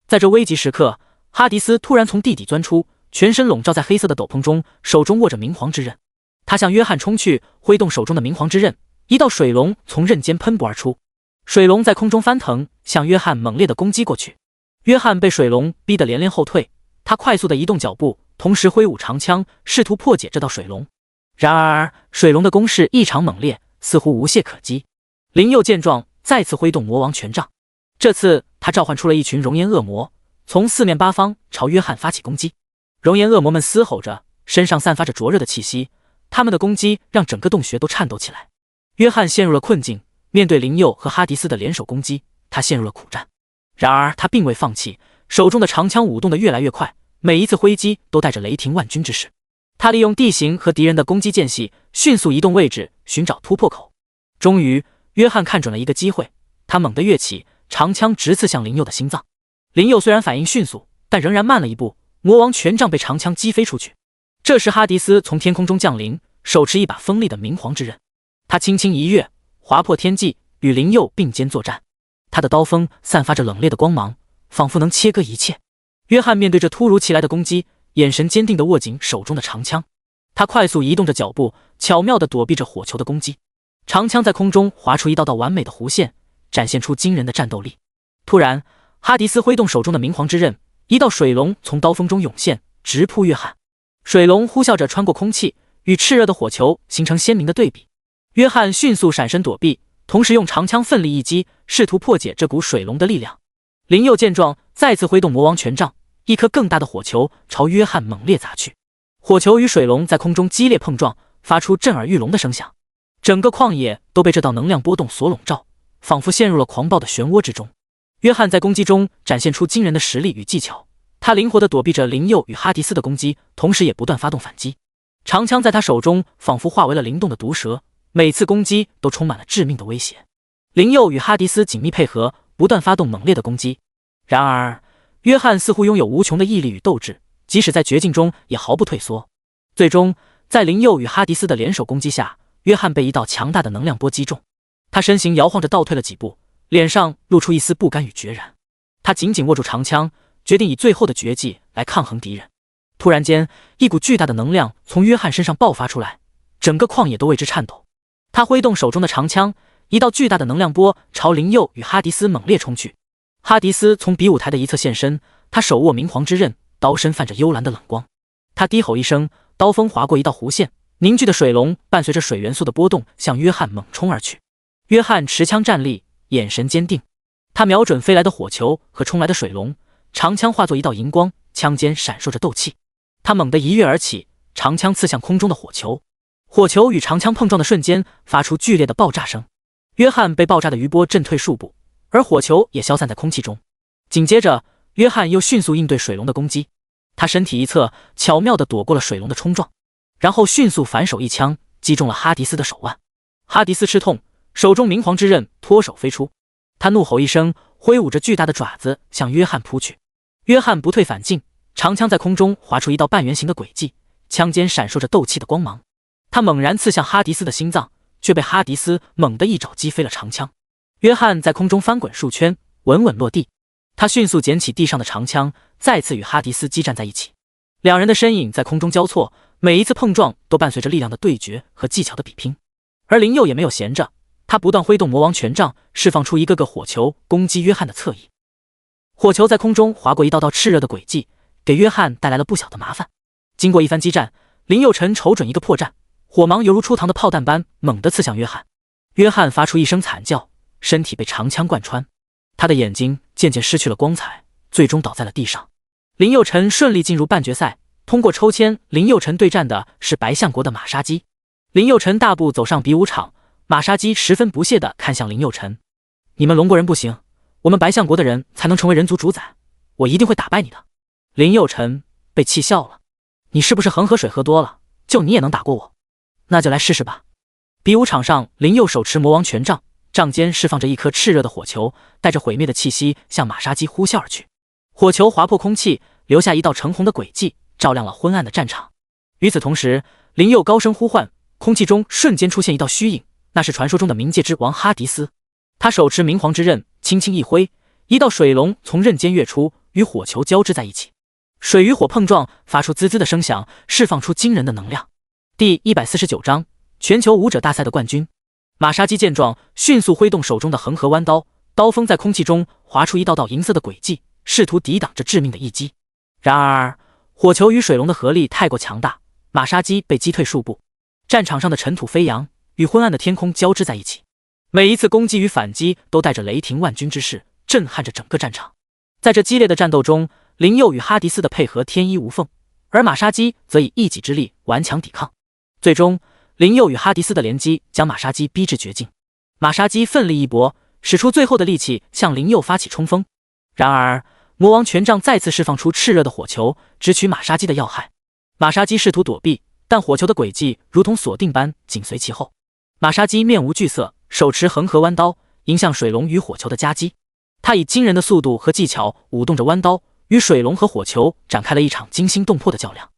在这危急时刻，哈迪斯突然从地底钻出，全身笼罩在黑色的斗篷中，手中握着明皇之刃。他向约翰冲去，挥动手中的明皇之刃，一道水龙从刃间喷薄而出。水龙在空中翻腾，向约翰猛烈地攻击过去。约翰被水龙逼得连连后退，他快速地移动脚步，同时挥舞长枪，试图破解这道水龙。然而，水龙的攻势异常猛烈，似乎无懈可击。林佑见状，再次挥动魔王权杖。这次，他召唤出了一群熔岩恶魔，从四面八方朝约翰发起攻击。熔岩恶魔们嘶吼着，身上散发着灼热的气息，他们的攻击让整个洞穴都颤抖起来。约翰陷入了困境。面对林佑和哈迪斯的联手攻击，他陷入了苦战。然而他并未放弃，手中的长枪舞动得越来越快，每一次挥击都带着雷霆万钧之势。他利用地形和敌人的攻击间隙，迅速移动位置，寻找突破口。终于，约翰看准了一个机会，他猛地跃起，长枪直刺向林佑的心脏。林佑虽然反应迅速，但仍然慢了一步，魔王权杖被长枪击飞出去。这时哈迪斯从天空中降临，手持一把锋利的明皇之刃，他轻轻一跃，划破天际，与林佑并肩作战。他的刀锋散发着冷冽的光芒，仿佛能切割一切。约翰面对这突如其来的攻击，眼神坚定地握紧手中的长枪。他快速移动着脚步，巧妙地躲避着火球的攻击。长枪在空中划出一道道完美的弧线，展现出惊人的战斗力。突然，哈迪斯挥动手中的明皇之刃，一道水龙从刀锋中涌现，直扑约翰。水龙呼啸着穿过空气，与炽热的火球形成鲜明的对比。约翰迅速闪身躲避，同时用长枪奋力一击，试图破解这股水龙的力量。林佑见状，再次挥动魔王权杖，一颗更大的火球朝约翰猛烈砸去。火球与水龙在空中激烈碰撞，发出震耳欲聋的声响。整个旷野都被这道能量波动所笼罩，仿佛陷入了狂暴的漩涡之中。约翰在攻击中展现出惊人的实力与技巧，他灵活地躲避着林佑与哈迪斯的攻击，同时也不断发动反击。长枪在他手中仿佛化为了灵动的毒蛇，每次攻击都充满了致命的威胁。林佑与哈迪斯紧密配合，不断发动猛烈的攻击。然而，约翰似乎拥有无穷的毅力与斗志，即使在绝境中也毫不退缩。最终，在林佑与哈迪斯的联手攻击下，约翰被一道强大的能量波击中。他身形摇晃着倒退了几步，脸上露出一丝不甘与决然。他紧紧握住长枪，决定以最后的绝技来抗衡敌人。突然间，一股巨大的能量从约翰身上爆发出来，整个旷野都为之颤抖。他挥动手中的长枪，一道巨大的能量波朝林佑与哈迪斯猛烈冲去。哈迪斯从比武台的一侧现身，他手握明皇之刃，刀身泛着幽蓝的冷光。他低吼一声，刀锋划过一道弧线，凝聚的水龙伴随着水元素的波动向约翰猛冲而去。约翰持枪站立，眼神坚定，他瞄准飞来的火球和冲来的水龙，长枪化作一道银光，枪尖闪烁着斗气。他猛地一跃而起，长枪刺向空中的火球。火球与长枪碰撞的瞬间，发出剧烈的爆炸声。约翰被爆炸的余波震退数步，而火球也消散在空气中。紧接着，约翰又迅速应对水龙的攻击。他身体一侧，巧妙地躲过了水龙的冲撞，然后迅速反手一枪击中了哈迪斯的手腕。哈迪斯吃痛，手中明皇之刃脱手飞出。他怒吼一声，挥舞着巨大的爪子向约翰扑去。约翰不退反进，长枪在空中划出一道半圆形的轨迹，枪尖闪烁着斗气的光芒。他猛然刺向哈迪斯的心脏，却被哈迪斯猛地一爪击飞了长枪。约翰在空中翻滚数圈，稳稳落地。他迅速捡起地上的长枪，再次与哈迪斯激战在一起。两人的身影在空中交错，每一次碰撞都伴随着力量的对决和技巧的比拼。而林佑也没有闲着，他不断挥动魔王权杖，释放出一个个火球攻击约翰的侧翼。火球在空中划过一道道炽热的轨迹，给约翰带来了不小的麻烦。经过一番激战，林佑辰瞅准一个破绽，火芒犹如出膛的炮弹般猛地刺向约翰。约翰发出一声惨叫，身体被长枪贯穿，他的眼睛渐渐失去了光彩，最终倒在了地上。林佑辰顺利进入半决赛，通过抽签，林佑辰对战的是白象国的马杀鸡。林佑辰大步走上比武场，马杀鸡十分不屑地看向林佑辰：“你们龙国人不行，我们白象国的人才能成为人族主宰，我一定会打败你的。”林佑辰被气笑了：“你是不是恒河水喝多了？就你也能打过我？那就来试试吧。”比武场上，林佑手持魔王权杖，杖尖释放着一颗炽热的火球，带着毁灭的气息向马杀鸡呼啸而去。火球划破空气，留下一道橙红的轨迹，照亮了昏暗的战场。与此同时，林佑高声呼唤，空气中瞬间出现一道虚影，那是传说中的冥界之王哈迪斯。他手持明皇之刃，轻轻一挥，一道水龙从刃间跃出，与火球交织在一起。水与火碰撞，发出滋滋的声响，释放出惊人的能量。第149章全球武者大赛的冠军。马杀鸡见状，迅速挥动手中的恒河弯刀，刀锋在空气中划出一道道银色的轨迹，试图抵挡着致命的一击。然而，火球与水龙的合力太过强大，马杀鸡被击退数步。战场上的尘土飞扬，与昏暗的天空交织在一起。每一次攻击与反击都带着雷霆万钧之势，震撼着整个战场。在这激烈的战斗中，林佑与哈迪斯的配合天衣无缝，而马杀鸡则以一己之力顽强抵抗。最终，林佑与哈迪斯的连击将马杀鸡逼至绝境。马杀鸡奋力一搏，使出最后的力气向林佑发起冲锋。然而，魔王权杖再次释放出炽热的火球，直取马杀鸡的要害。马杀鸡试图躲避，但火球的轨迹如同锁定般紧随其后。马杀鸡面无惧色，手持恒河弯刀，迎向水龙与火球的夹击。他以惊人的速度和技巧舞动着弯刀，与水龙和火球展开了一场惊心动魄的较量。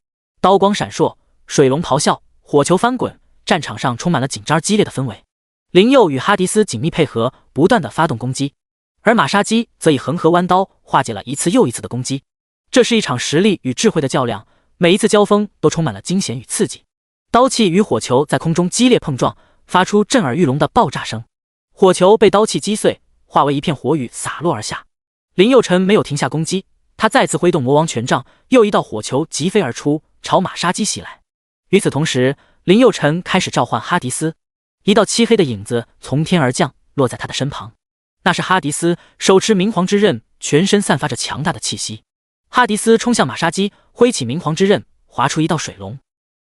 刀光闪烁，水龙咆哮，火球翻滚，战场上充满了紧张激烈的氛围。林佑与哈迪斯紧密配合，不断的发动攻击，而马杀鸡则以恒河弯刀化解了一次又一次的攻击。这是一场实力与智慧的较量，每一次交锋都充满了惊险与刺激。刀气与火球在空中激烈碰撞，发出震耳欲聋的爆炸声。火球被刀气击碎，化为一片火雨洒落而下。林佑辰没有停下攻击，他再次挥动魔王权杖，又一道火球疾飞而出，朝马杀鸡袭来。与此同时，林佑辰开始召唤哈迪斯，一道漆黑的影子从天而降，落在他的身旁。那是哈迪斯，手持明皇之刃，全身散发着强大的气息。哈迪斯冲向马杀鸡，挥起明皇之刃，划出一道水龙。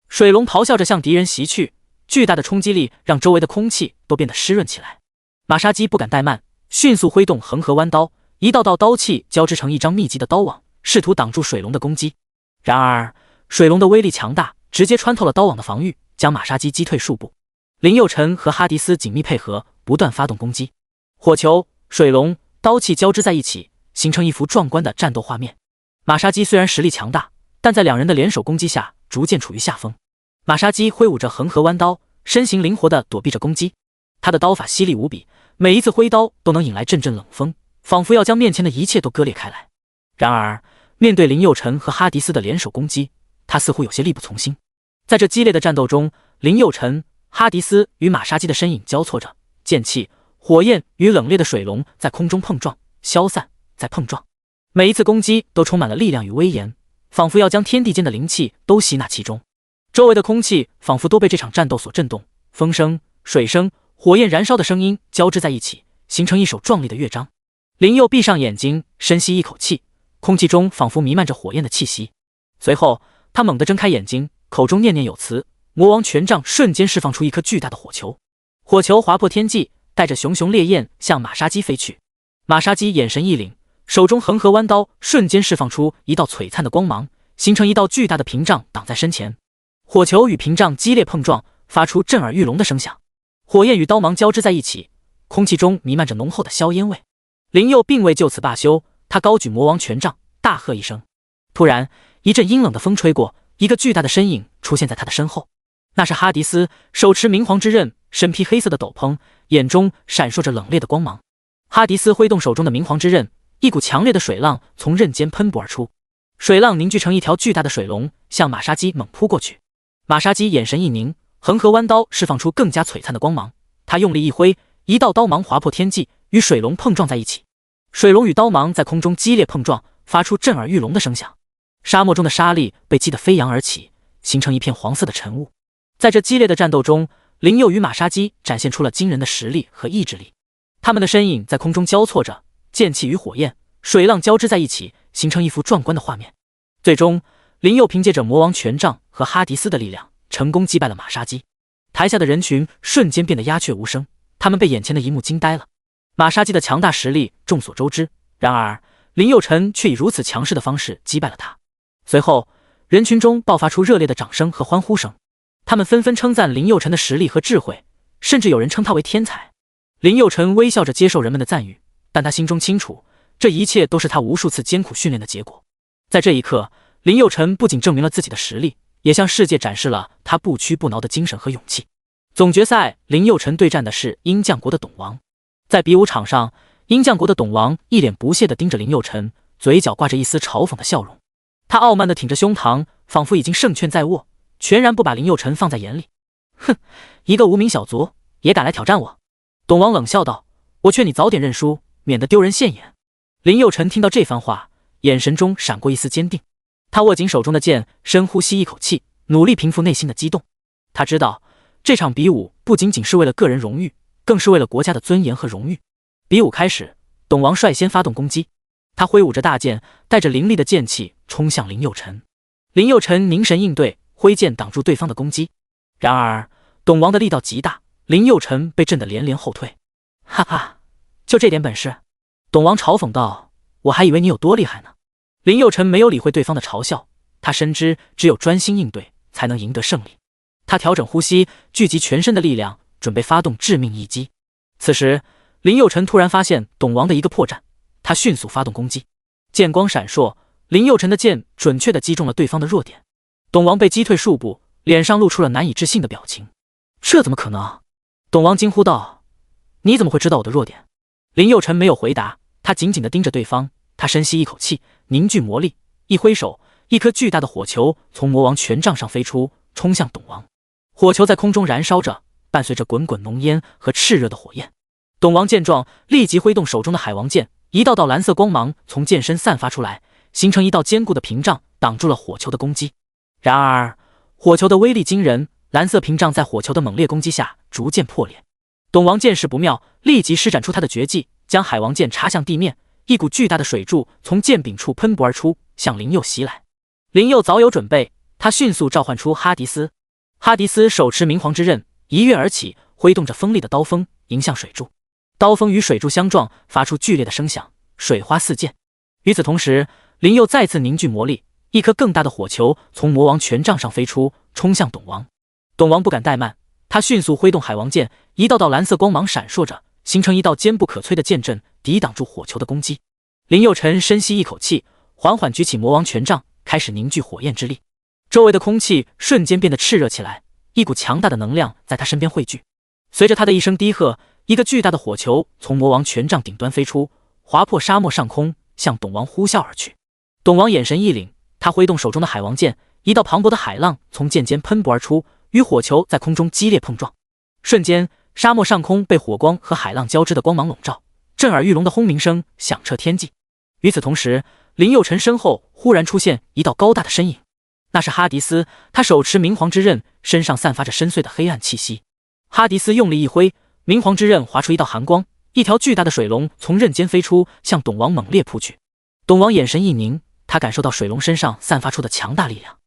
水龙咆哮着向敌人袭去，巨大的冲击力让周围的空气都变得湿润起来。马杀鸡不敢怠慢，迅速挥动恒河弯刀，一道道刀气交织成一张密集的刀网，试图挡住水龙的攻击。然而，水龙的威力强大，直接穿透了刀网的防御，将马杀鸡击退数步。林佑辰和哈迪斯紧密配合，不断发动攻击。火球、水龙、刀气交织在一起，形成一幅壮观的战斗画面。马杀鸡虽然实力强大，但在两人的联手攻击下，逐渐处于下风。马杀鸡挥舞着恒河弯刀，身形灵活地躲避着攻击。他的刀法犀利无比，每一次挥刀都能引来阵阵冷风，仿佛要将面前的一切都割裂开来。然而，面对林佑辰和哈迪斯的联手攻击，他似乎有些力不从心。在这激烈的战斗中，林佑辰、哈迪斯与马杀鸡的身影交错着，剑气、火焰与冷冽的水龙在空中碰撞、消散，再碰撞。每一次攻击都充满了力量与威严，仿佛要将天地间的灵气都吸纳其中。周围的空气仿佛都被这场战斗所震动，风声、水声、火焰燃烧的声音交织在一起，形成一首壮丽的乐章。林佑闭上眼睛，深吸一口气，空气中仿佛弥漫着火焰的气息。随后，他猛地睁开眼睛，口中念念有词，魔王权杖瞬间释放出一颗巨大的火球。火球划破天际，带着熊熊烈焰向马杀鸡飞去。马杀鸡眼神一凛，手中恒河弯刀瞬间释放出一道璀璨的光芒，形成一道巨大的屏障挡在身前。火球与屏障激烈碰撞，发出震耳欲聋的声响。火焰与刀芒交织在一起，空气中弥漫着浓厚的硝烟味。林佑并未就此罢休，他高举魔王权杖，大喝一声。突然，一阵阴冷的风吹过，一个巨大的身影出现在他的身后。那是哈迪斯，手持明皇之刃，身披黑色的斗篷，眼中闪烁着冷冽的光芒。哈迪斯挥动手中的明皇之刃，一股强烈的水浪从刃间喷薄而出。水浪凝聚成一条巨大的水龙，向马杀鸡猛扑过去。马杀鸡眼神一凝，横河弯刀释放出更加璀璨的光芒。他用力一挥，一道刀芒划破天际，与水龙碰撞在一起。水龙与刀芒在空中激烈碰撞，发出震耳欲聋的声响。沙漠中的沙粒被击得飞扬而起，形成一片黄色的晨雾。在这激烈的战斗中，林佑与马杀鸡展现出了惊人的实力和意志力。他们的身影在空中交错着，剑气与火焰、水浪交织在一起，形成一幅壮观的画面。最终，林佑凭借着魔王权杖和哈迪斯的力量，成功击败了马杀鸡。台下的人群瞬间变得鸦雀无声，他们被眼前的一幕惊呆了。马杀鸡的强大实力众所周知，然而林佑辰却以如此强势的方式击败了他。随后，人群中爆发出热烈的掌声和欢呼声，他们纷纷称赞林佑辰的实力和智慧，甚至有人称他为天才。林佑辰微笑着接受人们的赞誉，但他心中清楚，这一切都是他无数次艰苦训练的结果。在这一刻，林佑辰不仅证明了自己的实力，也向世界展示了他不屈不挠的精神和勇气。总决赛，林佑辰对战的是鹰将国的董王。在比武场上，鹰将国的董王一脸不屑地盯着林佑辰，嘴角挂着一丝嘲讽的笑容。他傲慢地挺着胸膛，仿佛已经胜券在握，全然不把林佑辰放在眼里。哼，一个无名小卒也敢来挑战我？董王冷笑道：“我劝你早点认输，免得丢人现眼。”林佑辰听到这番话，眼神中闪过一丝坚定。他握紧手中的剑，深呼吸一口气，努力平复内心的激动。他知道，这场比武不仅仅是为了个人荣誉，更是为了国家的尊严和荣誉。比武开始，董王率先发动攻击。他挥舞着大剑，带着凌厉的剑气冲向林佑辰。林佑辰凝神应对，挥剑挡住对方的攻击。然而，董王的力道极大，林佑辰被震得连连后退。哈哈，就这点本事？董王嘲讽道：“我还以为你有多厉害呢。”林佑辰没有理会对方的嘲笑，他深知只有专心应对，才能赢得胜利。他调整呼吸，聚集全身的力量，准备发动致命一击。此时，林佑辰突然发现董王的一个破绽，他迅速发动攻击，剑光闪烁，林佑辰的剑准确地击中了对方的弱点。董王被击退数步，脸上露出了难以置信的表情。这怎么可能？董王惊呼道：“你怎么会知道我的弱点？”林佑辰没有回答，他紧紧地盯着对方。他深吸一口气，凝聚魔力，一挥手，一颗巨大的火球从魔王权杖上飞出，冲向董王。火球在空中燃烧着，伴随着滚滚浓烟和炽热的火焰。董王见状，立即挥动手中的海王剑，一道道蓝色光芒从剑身散发出来，形成一道坚固的屏障，挡住了火球的攻击。然而，火球的威力惊人，蓝色屏障在火球的猛烈攻击下逐渐破裂。董王见势不妙，立即施展出他的绝技，将海王剑插向地面。一股巨大的水柱从剑柄处喷薄而出，向林佑袭来。林佑早有准备，他迅速召唤出哈迪斯。哈迪斯手持明皇之刃，一跃而起，挥动着锋利的刀锋，迎向水柱。刀锋与水柱相撞，发出剧烈的声响，水花四溅。与此同时，林佑再次凝聚魔力，一颗更大的火球从魔王权杖上飞出，冲向董王。董王不敢怠慢，他迅速挥动海王剑，一道道蓝色光芒闪烁着，形成一道坚不可摧的剑阵，抵挡住火球的攻击。林佑辰深吸一口气，缓缓举起魔王权杖，开始凝聚火焰之力。周围的空气瞬间变得炽热起来，一股强大的能量在他身边汇聚。随着他的一声低喝，一个巨大的火球从魔王权杖顶端飞出，划破沙漠上空，向董王呼啸而去。董王眼神一凛，他挥动手中的海王剑，一道磅礴的海浪从剑尖喷薄而出，与火球在空中激烈碰撞。瞬间，沙漠上空被火光和海浪交织的光芒笼罩，震耳欲聋的轰鸣声响彻天际。与此同时，林佑辰身后忽然出现一道高大的身影，那是哈迪斯。他手持明皇之刃，身上散发着深邃的黑暗气息。哈迪斯用力一挥，明皇之刃划出一道寒光，一条巨大的水龙从刃尖飞出，向董王猛烈扑去。董王眼神一凝，他感受到水龙身上散发出的强大力量。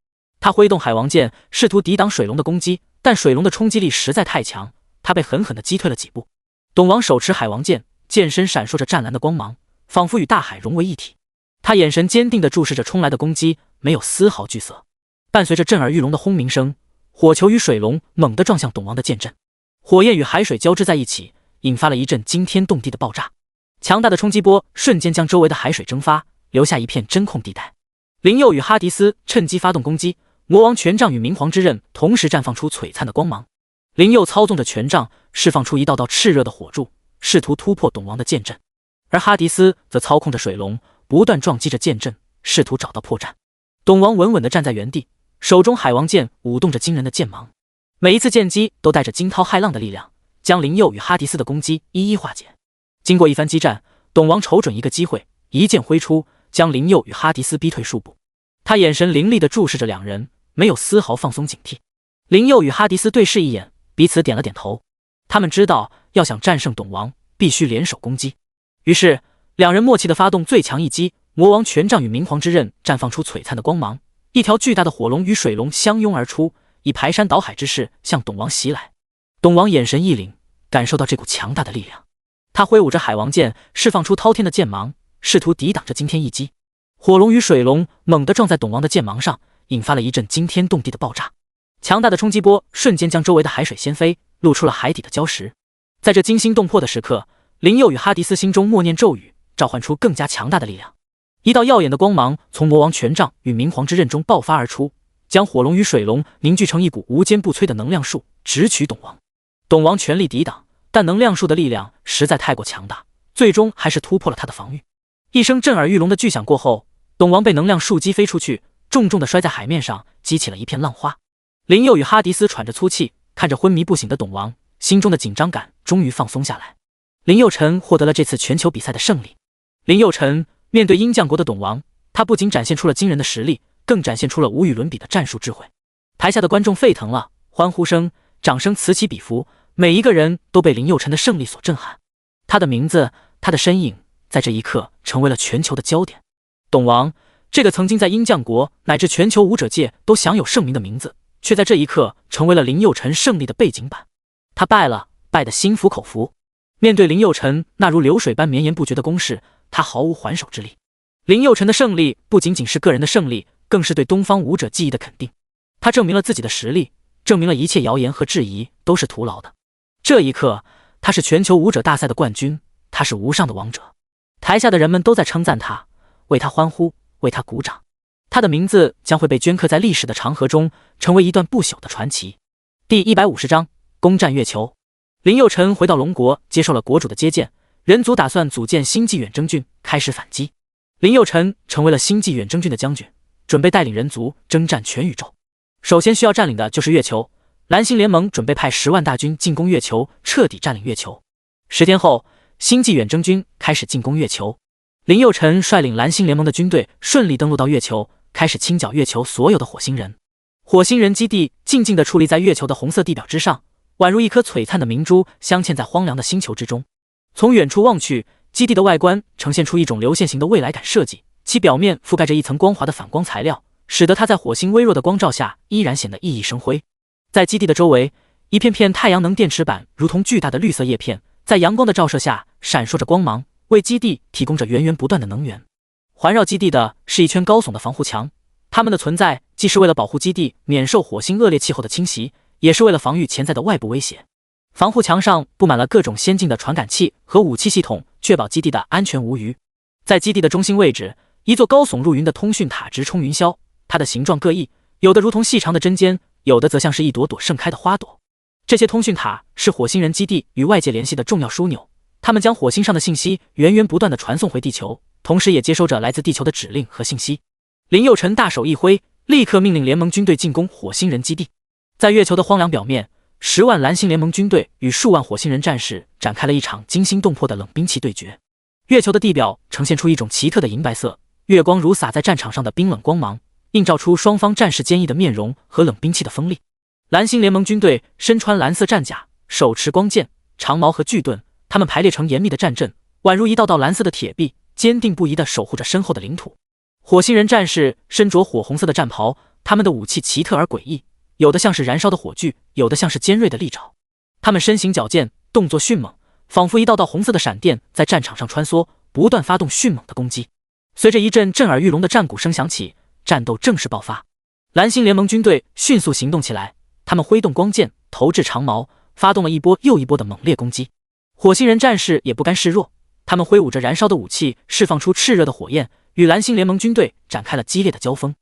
他挥动海王剑，试图抵挡水龙的攻击，但水龙的冲击力实在太强，他被狠狠地击退了几步。董王手持海王剑，剑身闪烁着湛蓝的光芒，仿佛与大海融为一体。他眼神坚定地注视着冲来的攻击，没有丝毫惧色。伴随着震耳欲聋的轰鸣声，火球与水龙猛地撞向董王的剑阵，火焰与海水交织在一起，引发了一阵惊天动地的爆炸。强大的冲击波瞬间将周围的海水蒸发，留下一片真空地带。林佑与哈迪斯趁机发动攻击，魔王权杖与明皇之刃同时绽放出璀璨的光芒。林佑操纵着权杖，释放出一道道炽热的火柱，试图突破董王的剑阵，而哈迪斯则操控着水龙，不断撞击着剑阵，试图找到破绽。董王稳稳地站在原地，手中海王剑舞动着惊人的剑芒，每一次剑击都带着惊涛骇浪的力量，将林佑与哈迪斯的攻击一一化解。经过一番激战，董王瞅准一个机会，一剑挥出，将林佑与哈迪斯逼退数步。他眼神凌厉地注视着两人，没有丝毫放松警惕。林佑与哈迪斯对视一眼，彼此点了点头。他们知道，要想战胜董王，必须联手攻击。于是，两人默契地发动最强一击，魔王权杖与明皇之刃绽放出璀璨的光芒，一条巨大的火龙与水龙相拥而出，以排山倒海之势向董王袭来。董王眼神一凛，感受到这股强大的力量，他挥舞着海王剑，释放出滔天的剑芒，试图抵挡这惊天一击。火龙与水龙猛地撞在董王的剑芒上，引发了一阵惊天动地的爆炸。强大的冲击波瞬间将周围的海水掀飞，露出了海底的礁石。在这惊心动魄的时刻，林佑与哈迪斯心中默念咒语，召唤出更加强大的力量。一道耀眼的光芒从魔王权杖与明皇之刃中爆发而出，将火龙与水龙凝聚成一股无坚不摧的能量束，直取董王。董王全力抵挡，但能量束的力量实在太过强大，最终还是突破了他的防御。一声震耳欲聋的巨响过后，董王被能量束击飞出去，重重地摔在海面上，激起了一片浪花。林佑与哈迪斯喘着粗气，看着昏迷不醒的董王，心中的紧张感终于放松下来。林佑辰获得了这次全球比赛的胜利。林佑辰面对鹰将国的董王，他不仅展现出了惊人的实力，更展现出了无与伦比的战术智慧。台下的观众沸腾了，欢呼声、掌声此起彼伏，每一个人都被林佑辰的胜利所震撼。他的名字，他的身影，在这一刻成为了全球的焦点。董王，这个曾经在鹰将国乃至全球武者界都享有盛名的名字，却在这一刻成为了林佑辰胜利的背景板。他败了，败得心服口服。面对林佑辰那如流水般绵延不绝的攻势，他毫无还手之力。林佑辰的胜利不仅仅是个人的胜利，更是对东方武者技艺的肯定。他证明了自己的实力，证明了一切谣言和质疑都是徒劳的。这一刻，他是全球武者大赛的冠军，他是无上的王者。台下的人们都在称赞他，为他欢呼，为他鼓掌。他的名字将会被镌刻在历史的长河中，成为一段不朽的传奇。第150章攻占月球。林佑辰回到龙国，接受了国主的接见，人族打算组建星际远征军，开始反击。林佑辰成为了星际远征军的将军，准备带领人族征战全宇宙。首先需要占领的就是月球，蓝星联盟准备派10万大军进攻月球，彻底占领月球。10天后，星际远征军开始进攻月球。林佑辰率领蓝星联盟的军队顺利登陆到月球，开始清剿月球所有的火星人。火星人基地静静地矗立在月球的红色地表之上，宛如一颗璀璨的明珠镶嵌在荒凉的星球之中。从远处望去，基地的外观呈现出一种流线型的未来感设计，其表面覆盖着一层光滑的反光材料，使得它在火星微弱的光照下依然显得熠熠生辉。在基地的周围，一片片太阳能电池板如同巨大的绿色叶片，在阳光的照射下闪烁着光芒，为基地提供着源源不断的能源。环绕基地的是一圈高耸的防护墙，它们的存在既是为了保护基地免受火星恶劣气候的侵袭，也是为了防御潜在的外部威胁。防护墙上布满了各种先进的传感器和武器系统，确保基地的安全无虞。在基地的中心位置，一座高耸入云的通讯塔直冲云霄，它的形状各异，有的如同细长的针尖，有的则像是一朵朵盛开的花朵。这些通讯塔是火星人基地与外界联系的重要枢纽，它们将火星上的信息源源不断地传送回地球，同时也接收着来自地球的指令和信息。林佑辰大手一挥，立刻命令联盟军队进攻火星人基地。在月球的荒凉表面，10万蓝星联盟军队与数万火星人战士展开了一场惊心动魄的冷兵器对决。月球的地表呈现出一种奇特的银白色，月光如洒在战场上的冰冷光芒，映照出双方战士坚毅的面容和冷兵器的锋利。蓝星联盟军队身穿蓝色战甲，手持光剑、长矛和巨盾，他们排列成严密的战阵，宛如一道道蓝色的铁壁，坚定不移地守护着身后的领土。火星人战士身着火红色的战袍，他们的武器奇特而诡异，有的像是燃烧的火炬，有的像是尖锐的利爪。他们身形矫健，动作迅猛，仿佛一道道红色的闪电在战场上穿梭，不断发动迅猛的攻击。随着一阵震耳欲聋的战鼓声响起，战斗正式爆发。蓝星联盟军队迅速行动起来，他们挥动光剑，投掷长矛，发动了一波又一波的猛烈攻击。火星人战士也不甘示弱，他们挥舞着燃烧的武器，释放出炽热的火焰，与蓝星联盟军队展开了激烈的交锋。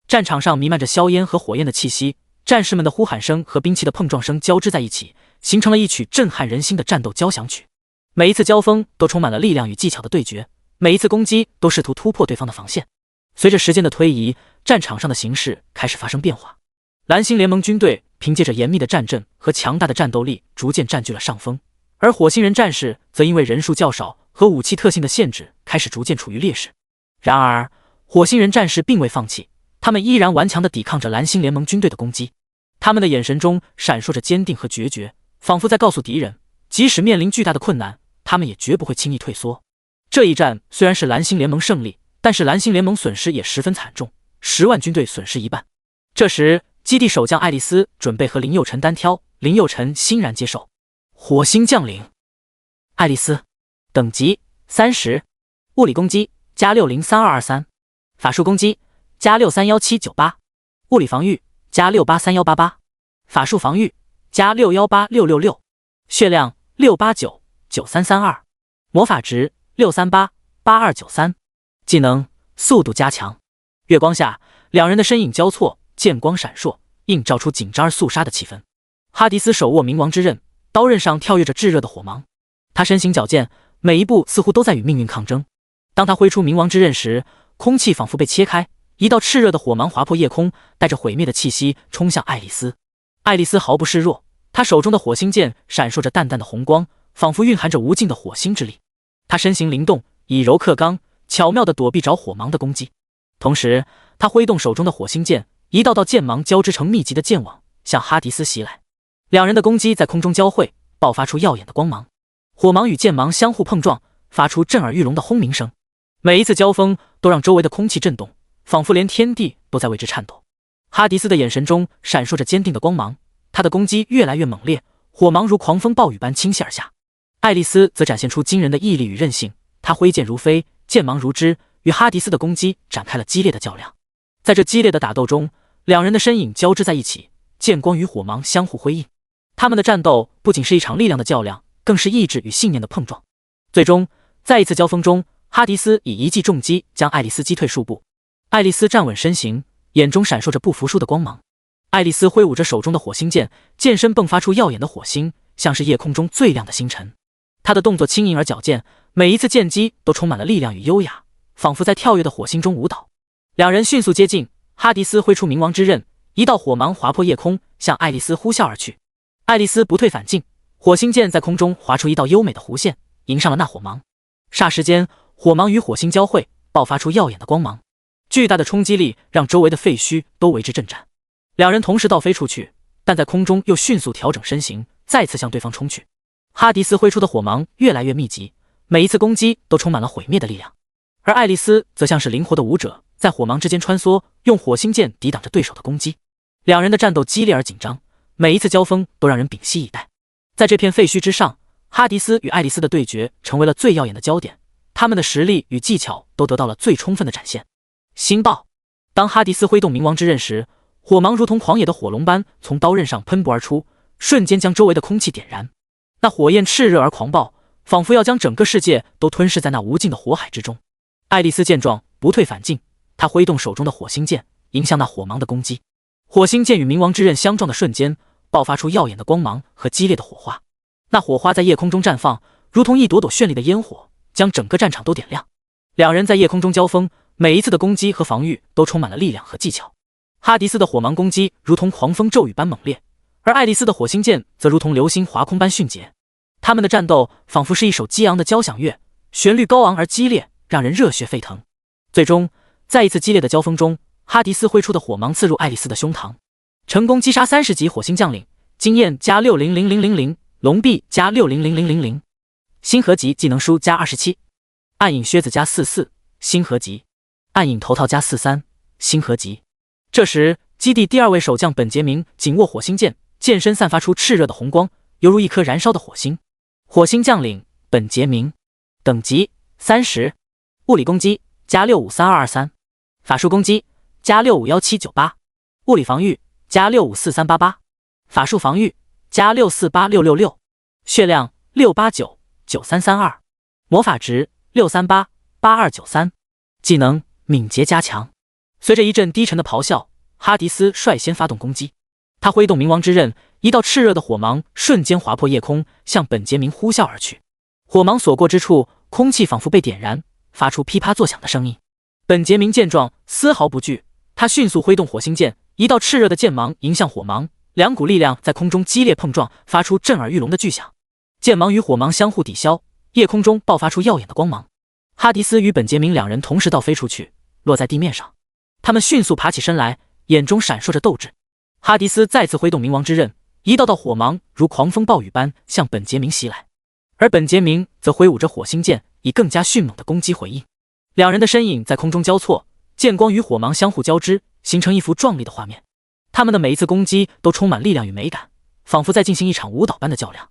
战场上弥漫着硝烟和火焰的气息，战士们的呼喊声和兵器的碰撞声交织在一起，形成了一曲震撼人心的战斗交响曲。每一次交锋都充满了力量与技巧的对决，每一次攻击都试图突破对方的防线。随着时间的推移，战场上的形势开始发生变化。蓝星联盟军队凭借着严密的战阵和强大的战斗力，逐渐占据了上风，而火星人战士则因为人数较少和武器特性的限制，开始逐渐处于劣势。然而，火星人战士并未放弃，他们依然顽强地抵抗着蓝星联盟军队的攻击。他们的眼神中闪烁着坚定和决绝，仿佛在告诉敌人，即使面临巨大的困难，他们也绝不会轻易退缩。这一战虽然是蓝星联盟胜利，但是蓝星联盟损失也十分惨重，10万军队损失一半。这时，基地守将爱丽丝准备和林佑辰单挑，林佑辰欣然接受。火星将领爱丽丝，等级30，物理攻击+603223，法术攻击+631798，物理防御+683188，法术防御+618666，血量6899332，魔法值6388293，技能速度加强。月光下，两人的身影交错，剑光闪烁，映照出紧张而肃杀的气氛。哈迪斯手握冥王之刃，刀刃上跳跃着炙热的火芒。他身形矫健，每一步似乎都在与命运抗争。当他挥出冥王之刃时，空气仿佛被切开，一道炽热的火芒划破夜空，带着毁灭的气息冲向爱丽丝。爱丽丝毫不示弱，她手中的火星剑闪烁着淡淡的红光，仿佛蕴含着无尽的火星之力。她身形灵动，以柔克刚，巧妙地躲避着火芒的攻击。同时，她挥动手中的火星剑，一道道剑芒交织成密集的剑网，向哈迪斯袭来。两人的攻击在空中交汇，爆发出耀眼的光芒。火芒与剑芒相互碰撞，发出震耳欲聋的轰鸣声。每一次交锋都让周围的空气震动，仿佛连天地都在为之颤抖。哈迪斯的眼神中闪烁着坚定的光芒，他的攻击越来越猛烈，火芒如狂风暴雨般倾泻而下。爱丽丝则展现出惊人的毅力与韧性，她挥剑如飞，剑芒如织，与哈迪斯的攻击展开了激烈的较量。在这激烈的打斗中，两人的身影交织在一起，剑光与火芒相互辉映。他们的战斗不仅是一场力量的较量，更是意志与信念的碰撞。最终，在一次交锋中，哈迪斯以一记重击将爱丽丝击退数步。爱丽丝站稳身形，眼中闪烁着不服输的光芒。爱丽丝挥舞着手中的火星剑，剑身迸发出耀眼的火星，像是夜空中最亮的星辰。她的动作轻盈而矫健，每一次剑击都充满了力量与优雅，仿佛在跳跃的火星中舞蹈。两人迅速接近，哈迪斯挥出冥王之刃，一道火芒划破夜空，向爱丽丝呼啸而去。爱丽丝不退反进，火星剑在空中划出一道优美的弧线，迎上了那火芒。霎时间，火芒与火星交汇，爆发出耀眼的光芒。巨大的冲击力让周围的废墟都为之震颤。两人同时倒飞出去，但在空中又迅速调整身形，再次向对方冲去。哈迪斯挥出的火芒越来越密集，每一次攻击都充满了毁灭的力量。而爱丽丝则像是灵活的舞者，在火芒之间穿梭，用火星剑抵挡着对手的攻击。两人的战斗激烈而紧张，每一次交锋都让人屏息以待。在这片废墟之上，哈迪斯与爱丽丝的对决成为了最耀眼的焦点，他们的实力与技巧都得到了最充分的展现。星爆！当哈迪斯挥动冥王之刃时，火芒如同狂野的火龙般从刀刃上喷薄而出，瞬间将周围的空气点燃。那火焰炽热而狂暴，仿佛要将整个世界都吞噬在那无尽的火海之中。爱丽丝见状，不退反进，她挥动手中的火星剑，迎向那火芒的攻击。火星剑与冥王之刃相撞的瞬间，爆发出耀眼的光芒和激烈的火花。那火花在夜空中绽放，如同一朵朵绚丽的烟火，将整个战场都点亮。两人在夜空中交锋，每一次的攻击和防御都充满了力量和技巧。哈迪斯的火芒攻击如同狂风骤雨般猛烈，而爱丽丝的火星剑则如同流星划空般迅捷。他们的战斗仿佛是一首激昂的交响乐，旋律高昂而激烈，让人热血沸腾。最终，在一次激烈的交锋中，哈迪斯挥出的火芒刺入爱丽丝的胸膛，成功击杀30级火星将领，经验+600000，龙臂+600000，星河级技能书+27，暗影靴子+44，星河级，暗影头套+43，星河级。这时，基地第2位守将本杰明紧握火星剑，剑身散发出炽热的红光，犹如一颗燃烧的火星。火星将领本杰明，等级30，物理攻击+653223，法术攻击+651798，物理防御+654388，法术防御+648666，血量6899332，魔法值6388293，技能敏捷加强。随着一阵低沉的咆哮，哈迪斯率先发动攻击。他挥动冥王之刃，一道炽热的火芒瞬间划破夜空，向本杰明呼啸而去。火芒所过之处，空气仿佛被点燃，发出噼啪作响的声音。本杰明见状丝毫不惧，他迅速挥动火星剑，一道炽热的剑芒迎向火芒，两股力量在空中激烈碰撞，发出震耳欲聋的巨响。剑芒与火芒相互抵消，夜空中爆发出耀眼的光芒。哈迪斯与本杰明两人同时倒飞出去，落在地面上。他们迅速爬起身来，眼中闪烁着斗志。哈迪斯再次挥动冥王之刃，一道道火芒如狂风暴雨般向本杰明袭来，而本杰明则挥舞着火星剑，以更加迅猛的攻击回应。两人的身影在空中交错，剑光与火芒相互交织，形成一幅壮丽的画面。他们的每一次攻击都充满力量与美感，仿佛在进行一场舞蹈般的较量。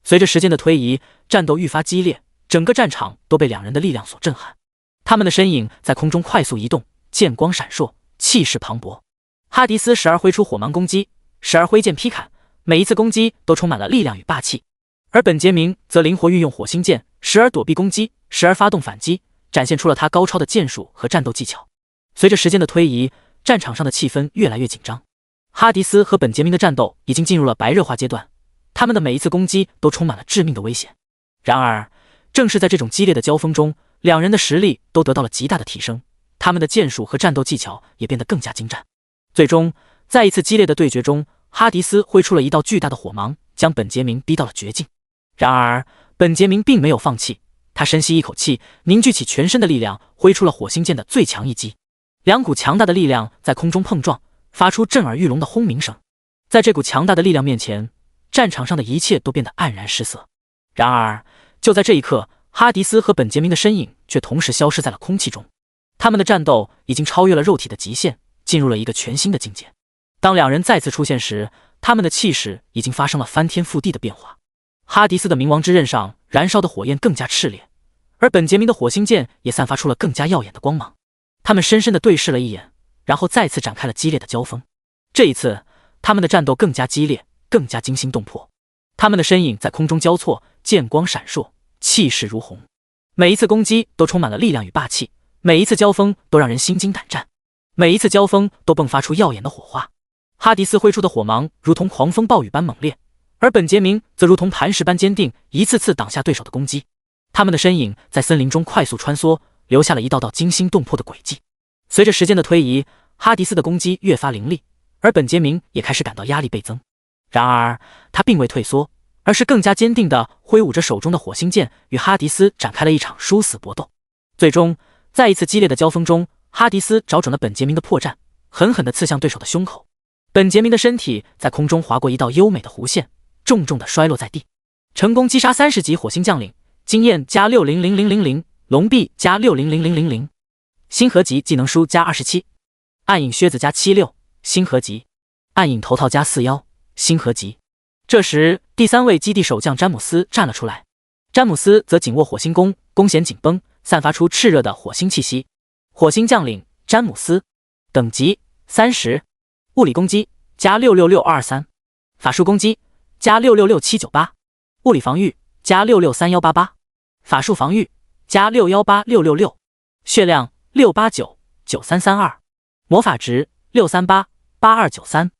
随着时间的推移，战斗愈发激烈，整个战场都被两人的力量所震撼。他们的身影在空中快速移动，剑光闪烁，气势磅礴。哈迪斯时而挥出火芒攻击，时而挥剑劈砍，每一次攻击都充满了力量与霸气。而本杰明则灵活运用火星剑，时而躲避攻击，时而发动反击，展现出了他高超的剑术和战斗技巧。随着时间的推移，战场上的气氛越来越紧张。哈迪斯和本杰明的战斗已经进入了白热化阶段，他们的每一次攻击都充满了致命的危险。然而，正是在这种激烈的交锋中，两人的实力都得到了极大的提升，他们的剑术和战斗技巧也变得更加精湛。最终，在一次激烈的对决中，哈迪斯挥出了一道巨大的火芒，将本杰明逼到了绝境。然而，本杰明并没有放弃，他深吸一口气，凝聚起全身的力量，挥出了火星剑的最强一击。两股强大的力量在空中碰撞，发出震耳欲聋的轰鸣声。在这股强大的力量面前，战场上的一切都变得黯然失色。然而，就在这一刻，哈迪斯和本杰明的身影却同时消失在了空气中。他们的战斗已经超越了肉体的极限，进入了一个全新的境界。当两人再次出现时，他们的气势已经发生了翻天覆地的变化。哈迪斯的冥王之刃上燃烧的火焰更加炽烈，而本杰明的火星剑也散发出了更加耀眼的光芒。他们深深地对视了一眼，然后再次展开了激烈的交锋。这一次，他们的战斗更加激烈，更加惊心动魄。他们的身影在空中交错，剑光闪烁，气势如虹。每一次攻击都充满了力量与霸气，每一次交锋都让人心惊胆战，每一次交锋都迸发出耀眼的火花。哈迪斯挥出的火芒如同狂风暴雨般猛烈，而本杰明则如同磐石般坚定，一次次挡下对手的攻击。他们的身影在森林中快速穿梭，留下了一道道惊心动魄的轨迹。随着时间的推移，哈迪斯的攻击越发凌厉，而本杰明也开始感到压力倍增。然而，他并未退缩，而是更加坚定地挥舞着手中的火星剑，与哈迪斯展开了一场殊死搏斗。最终，在一次激烈的交锋中，哈迪斯找准了本杰明的破绽，狠狠地刺向对手的胸口。本杰明的身体在空中划过一道优美的弧线，重重地摔落在地。成功击杀30级火星将领，经验加600000，龙臂加600000，星河级技能书加27，暗影靴子加76，星河级，暗影头套加41，星河级。这时，第3位基地守将詹姆斯站了出来，詹姆斯则紧握火星弓，弓弦紧绷，散发出炽热的火星气息。火星将领詹姆斯，等级30，物理攻击加666223，法术攻击加666798，物理防御加663188，法术防御加618666，血量6899332，魔法值6388293，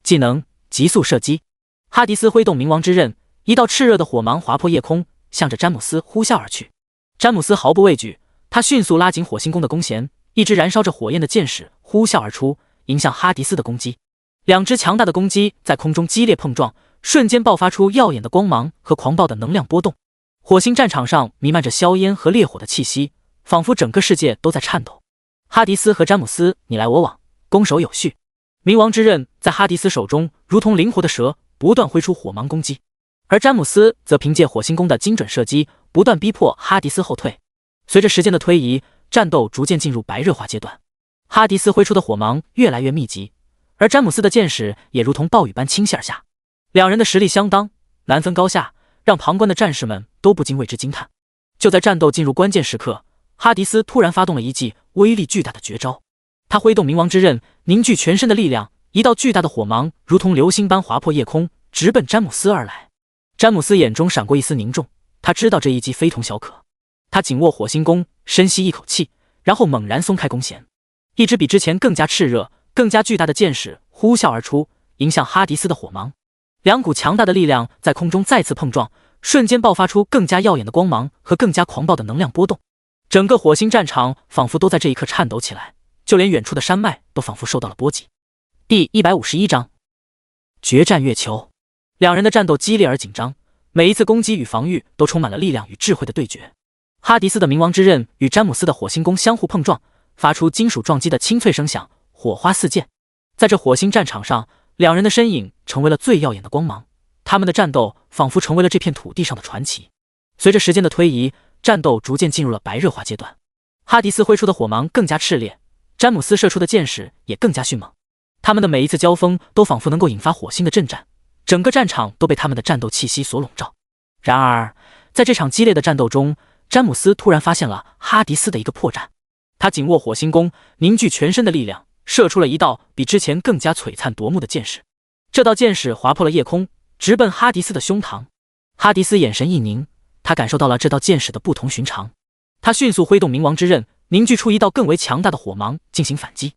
技能急速射击。哈迪斯挥动冥王之刃，一道炽热的火芒划破夜空，向着詹姆斯呼啸而去。詹姆斯毫不畏惧，他迅速拉紧火星弓的弓弦，一支燃烧着火焰的箭矢呼啸而出，迎向哈迪斯的攻击。两支强大的攻击在空中激烈碰撞，瞬间爆发出耀眼的光芒和狂暴的能量波动。火星战场上弥漫着硝烟和烈火的气息，仿佛整个世界都在颤抖。哈迪斯和詹姆斯你来我往，攻守有序。冥王之刃在哈迪斯手中如同灵活的蛇，不断挥出火芒攻击，而詹姆斯则凭借火星弓的精准射击，不断逼迫哈迪斯后退。随着时间的推移，战斗逐渐进入白热化阶段。哈迪斯挥出的火芒越来越密集，而詹姆斯的箭矢也如同暴雨般倾泻而下。两人的实力相当，难分高下，让旁观的战士们都不禁为之惊叹。就在战斗进入关键时刻，哈迪斯突然发动了一记威力巨大的绝招。他挥动冥王之刃，凝聚全身的力量，一道巨大的火芒如同流星般划破夜空，直奔詹姆斯而来。詹姆斯眼中闪过一丝凝重，他知道这一击非同小可。他紧握火星弓，深吸一口气，然后猛然松开弓弦，一支比之前更加炽热、更加巨大的箭矢呼啸而出，迎向哈迪斯的火芒。两股强大的力量在空中再次碰撞，瞬间爆发出更加耀眼的光芒和更加狂暴的能量波动。整个火星战场仿佛都在这一刻颤抖起来，就连远处的山脉都仿佛受到了波及。第151章决战月球。两人的战斗激烈而紧张，每一次攻击与防御都充满了力量与智慧的对决。哈迪斯的冥王之刃与詹姆斯的火星弓相互碰撞，发出金属撞击的清脆声响，火花四溅。在这火星战场上，两人的身影成为了最耀眼的光芒，他们的战斗仿佛成为了这片土地上的传奇。随着时间的推移，战斗逐渐进入了白热化阶段。哈迪斯挥出的火芒更加炽烈，詹姆斯射出的箭矢也更加迅猛。他们的每一次交锋都仿佛能够引发火星的震颤，整个战场都被他们的战斗气息所笼罩。然而，在这场激烈的战斗中，詹姆斯突然发现了哈迪斯的一个破绽。他紧握火星弓，凝聚全身的力量，射出了一道比之前更加璀璨夺目的箭矢。这道箭矢划破了夜空，直奔哈迪斯的胸膛。哈迪斯眼神一凝，他感受到了这道箭矢的不同寻常。他迅速挥动冥王之刃，凝聚出一道更为强大的火芒进行反击。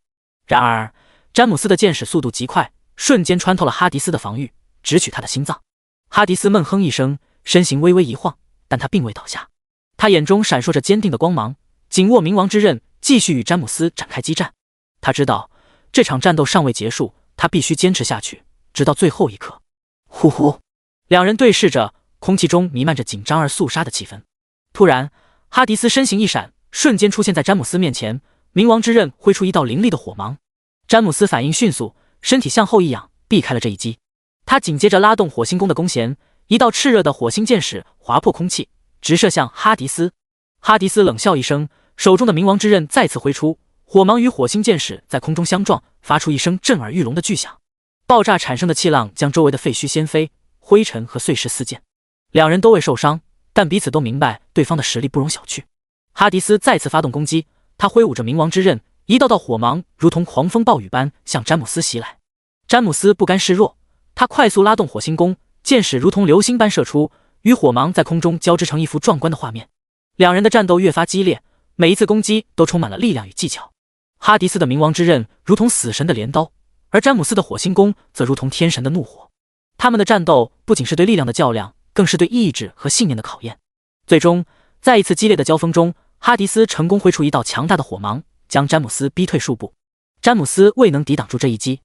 然而，詹姆斯的箭矢速度极快，瞬间穿透了哈迪斯的防御，直取他的心脏。哈迪斯闷哼一声，身形微微一晃，但他并未倒下。他眼中闪烁着坚定的光芒，紧握冥王之刃，继续与詹姆斯展开激战。他知道这场战斗尚未结束，他必须坚持下去，直到最后一刻。呼呼，两人对视着，空气中弥漫着紧张而肃杀的气氛。突然，哈迪斯身形一闪，瞬间出现在詹姆斯面前，冥王之刃挥出一道凌厉的火芒。詹姆斯反应迅速，身体向后一仰，避开了这一击。他紧接着拉动火星弓的弓弦，一道炽热的火星箭矢划破空气，直射向哈迪斯。哈迪斯冷笑一声，手中的冥王之刃再次挥出，火芒与火星箭矢在空中相撞，发出一声震耳欲聋的巨响。爆炸产生的气浪将周围的废墟掀飞，灰尘和碎石四溅。两人都未受伤，但彼此都明白对方的实力不容小觑。哈迪斯再次发动攻击，他挥舞着冥王之刃，一道道火芒如同狂风暴雨般向詹姆斯袭来。詹姆斯不甘示弱，他快速拉动火星弓，箭矢如同流星般射出，与火芒在空中交织成一幅壮观的画面。两人的战斗越发激烈，每一次攻击都充满了力量与技巧。哈迪斯的冥王之刃如同死神的镰刀，而詹姆斯的火星弓则如同天神的怒火。他们的战斗不仅是对力量的较量，更是对意志和信念的考验。最终，在一次激烈的交锋中，哈迪斯成功挥出一道强大的火芒，将詹姆斯逼退数步。詹姆斯未能抵挡住这一击，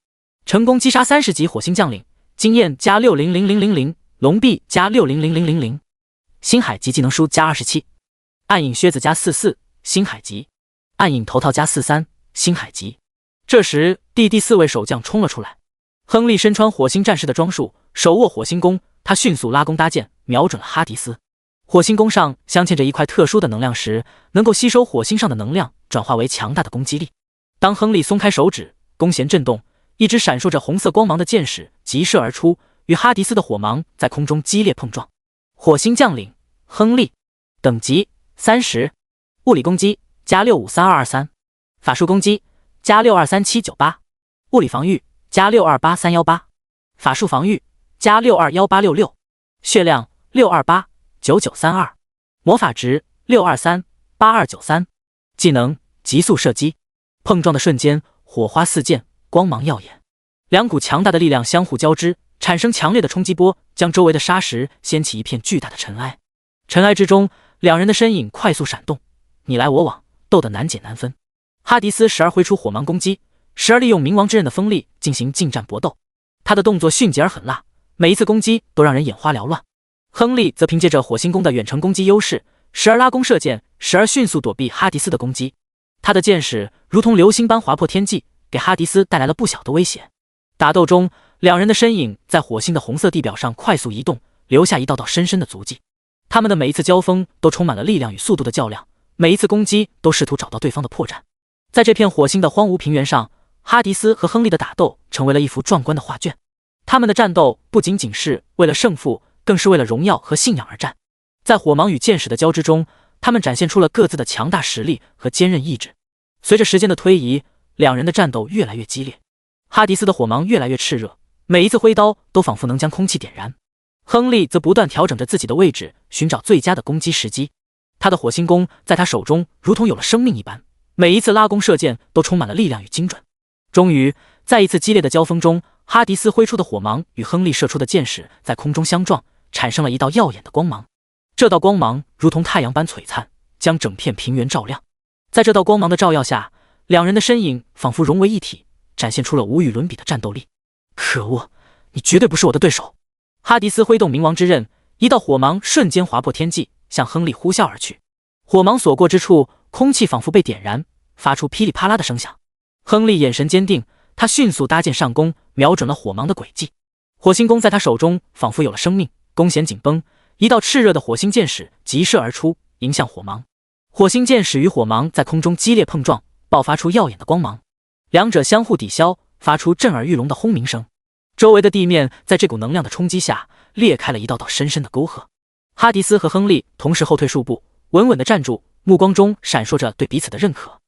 成功击杀30级火星将领，经验加600000，龙臂加600000，星海级技能书加27，暗影靴子加44，星海级，暗影头套加43，星海级。这时，第4位守将冲了出来。亨利身穿火星战士的装束，手握火星弓，他迅速拉弓搭箭，瞄准了哈迪斯。火星弓上镶嵌着一块特殊的能量石，能够吸收火星上的能量，转化为强大的攻击力。当亨利松开手指，弓弦震动，一支闪烁着红色光芒的箭矢急射而出，与哈迪斯的火芒在空中激烈碰撞。火星将领亨利，等级30，物理攻击加653223，法术攻击加623798，物理防御加628318，法术防御加621866，血量6289932，魔法值6238293，技能急速射击。碰撞的瞬间，火花四溅，光芒耀眼，两股强大的力量相互交织，产生强烈的冲击波，将周围的沙石掀起一片巨大的尘埃。尘埃之中，两人的身影快速闪动，你来我往，斗得难解难分。哈迪斯时而挥出火芒攻击，时而利用冥王之刃的锋利进行近战搏斗。他的动作迅捷而狠辣，每一次攻击都让人眼花缭乱。亨利则凭借着火星弓的远程攻击优势，时而拉弓射箭，时而迅速躲避哈迪斯的攻击。他的箭矢如同流星般划破天际，给哈迪斯带来了不小的威胁。打斗中，两人的身影在火星的红色地表上快速移动，留下一道道深深的足迹。他们的每一次交锋都充满了力量与速度的较量，每一次攻击都试图找到对方的破绽。在这片火星的荒芜平原上，哈迪斯和亨利的打斗成为了一幅壮观的画卷。他们的战斗不仅仅是为了胜负，更是为了荣耀和信仰而战。在火芒与箭矢的交织中，他们展现出了各自的强大实力和坚韧意志。随着时间的推移，两人的战斗越来越激烈。哈迪斯的火芒越来越炽热，每一次挥刀都仿佛能将空气点燃。亨利则不断调整着自己的位置，寻找最佳的攻击时机。他的火星弓在他手中如同有了生命一般，每一次拉弓射箭都充满了力量与精准。终于，在一次激烈的交锋中，哈迪斯挥出的火芒与亨利射出的箭矢在空中相撞，产生了一道耀眼的光芒。这道光芒如同太阳般璀璨，将整片平原照亮。在这道光芒的照耀下，两人的身影仿佛融为一体，展现出了无与伦比的战斗力。可恶，你绝对不是我的对手！哈迪斯挥动冥王之刃，一道火芒瞬间划破天际，向亨利呼啸而去。火芒所过之处，空气仿佛被点燃，发出噼里啪啦的声响。亨利眼神坚定，他迅速搭箭上弓，瞄准了火芒的轨迹。火星弓在他手中仿佛有了生命，弓弦紧绷，一道炽热的火星箭矢急射而出，迎向火芒。火星箭矢与火芒在空中激烈碰撞，爆发出耀眼的光芒，两者相互抵消，发出震耳欲聋的轰鸣声。周围的地面在这股能量的冲击下裂开了一道道深深的沟壑。哈迪斯和亨利同时后退数步，稳稳地站住，目光中闪烁着对彼此的认可。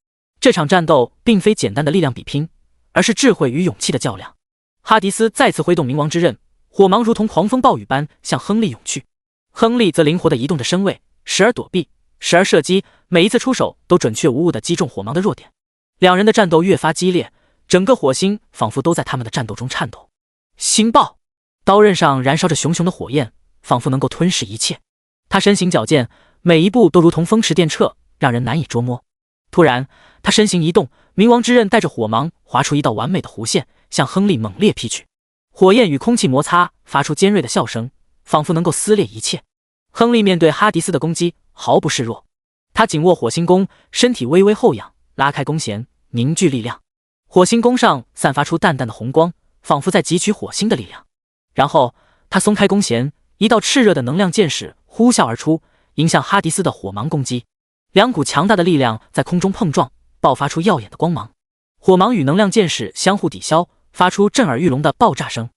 这场战斗并非简单的力量比拼，而是智慧与勇气的较量。哈迪斯再次挥动冥王之刃，火芒如同狂风暴雨般向亨利涌去。亨利则灵活地移动着身位，时而躲避，时而射击，每一次出手都准确无误地击中火芒的弱点。两人的战斗越发激烈，整个火星仿佛都在他们的战斗中颤抖。星爆！刀刃上燃烧着熊熊的火焰，仿佛能够吞噬一切。他身形矫健，每一步都如同风驰电掣，让人难以捉摸。突然，他身形一动，冥王之刃带着火芒划出一道完美的弧线，向亨利猛烈劈去。火焰与空气摩擦，发出尖锐的笑声，仿佛能够撕裂一切。亨利面对哈迪斯的攻击毫不示弱，他紧握火星弓，身体微微后仰，拉开弓弦，凝聚力量。火星弓上散发出淡淡的红光，仿佛在汲取火星的力量。然后他松开弓弦，一道炽热的能量箭矢呼啸而出，迎向哈迪斯的火芒攻击。两股强大的力量在空中碰撞，爆发出耀眼的光芒。火芒与能量箭矢相互抵消，发出震耳欲聋的爆炸声。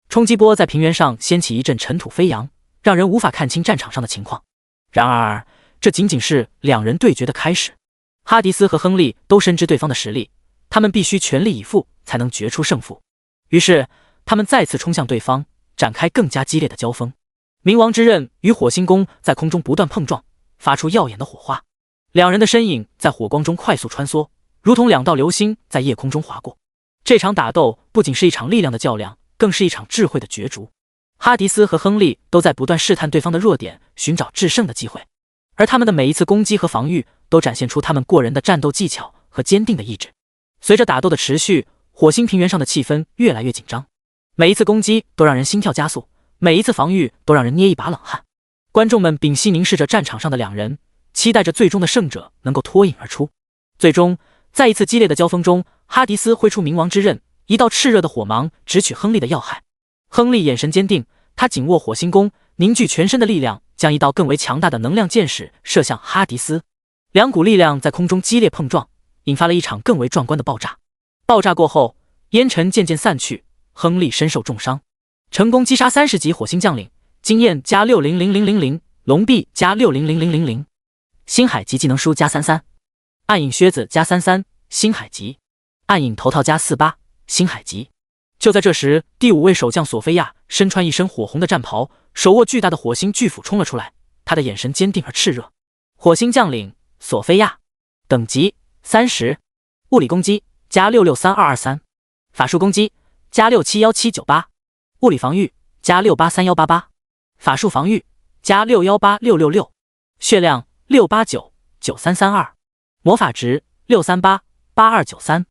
冲击波在平原上掀起一阵尘土飞扬，让人无法看清战场上的情况。然而，这仅仅是两人对决的开始。哈迪斯和亨利都深知对方的实力，他们必须全力以赴才能决出胜负。于是，他们再次冲向对方，展开更加激烈的交锋。冥王之刃与火星弓在空中不断碰撞，发出耀眼的火花。两人的身影在火光中快速穿梭，如同两道流星在夜空中划过。这场打斗不仅是一场力量的较量，更是一场智慧的角逐。哈迪斯和亨利都在不断试探对方的弱点，寻找制胜的机会，而他们的每一次攻击和防御都展现出他们过人的战斗技巧和坚定的意志。随着打斗的持续，火星平原上的气氛越来越紧张，每一次攻击都让人心跳加速，每一次防御都让人捏一把冷汗。观众们屏息凝视着战场上的两人，期待着最终的胜者能够脱颖而出。最终，在一次激烈的交锋中，哈迪斯挥出冥王之刃，一道炽热的火芒直取亨利的要害。亨利眼神坚定，他紧握火星弓，凝聚全身的力量，将一道更为强大的能量箭矢射向哈迪斯。两股力量在空中激烈碰撞，引发了一场更为壮观的爆炸。爆炸过后，烟尘渐渐散去，亨利身受重伤，成功击杀30级火星将领，经验加600000，龙臂加600000，星海级技能书加33，暗影靴子加33，星海级，暗影头套加48，星海级。就在这时，第5位守将索菲亚身穿一身火红的战袍，手握巨大的火星巨斧冲了出来，他的眼神坚定而炽热。火星将领索菲亚，等级30，物理攻击加663223，法术攻击加671798，物理防御加683188，法术防御加618666，血量6899332，魔法值6388293，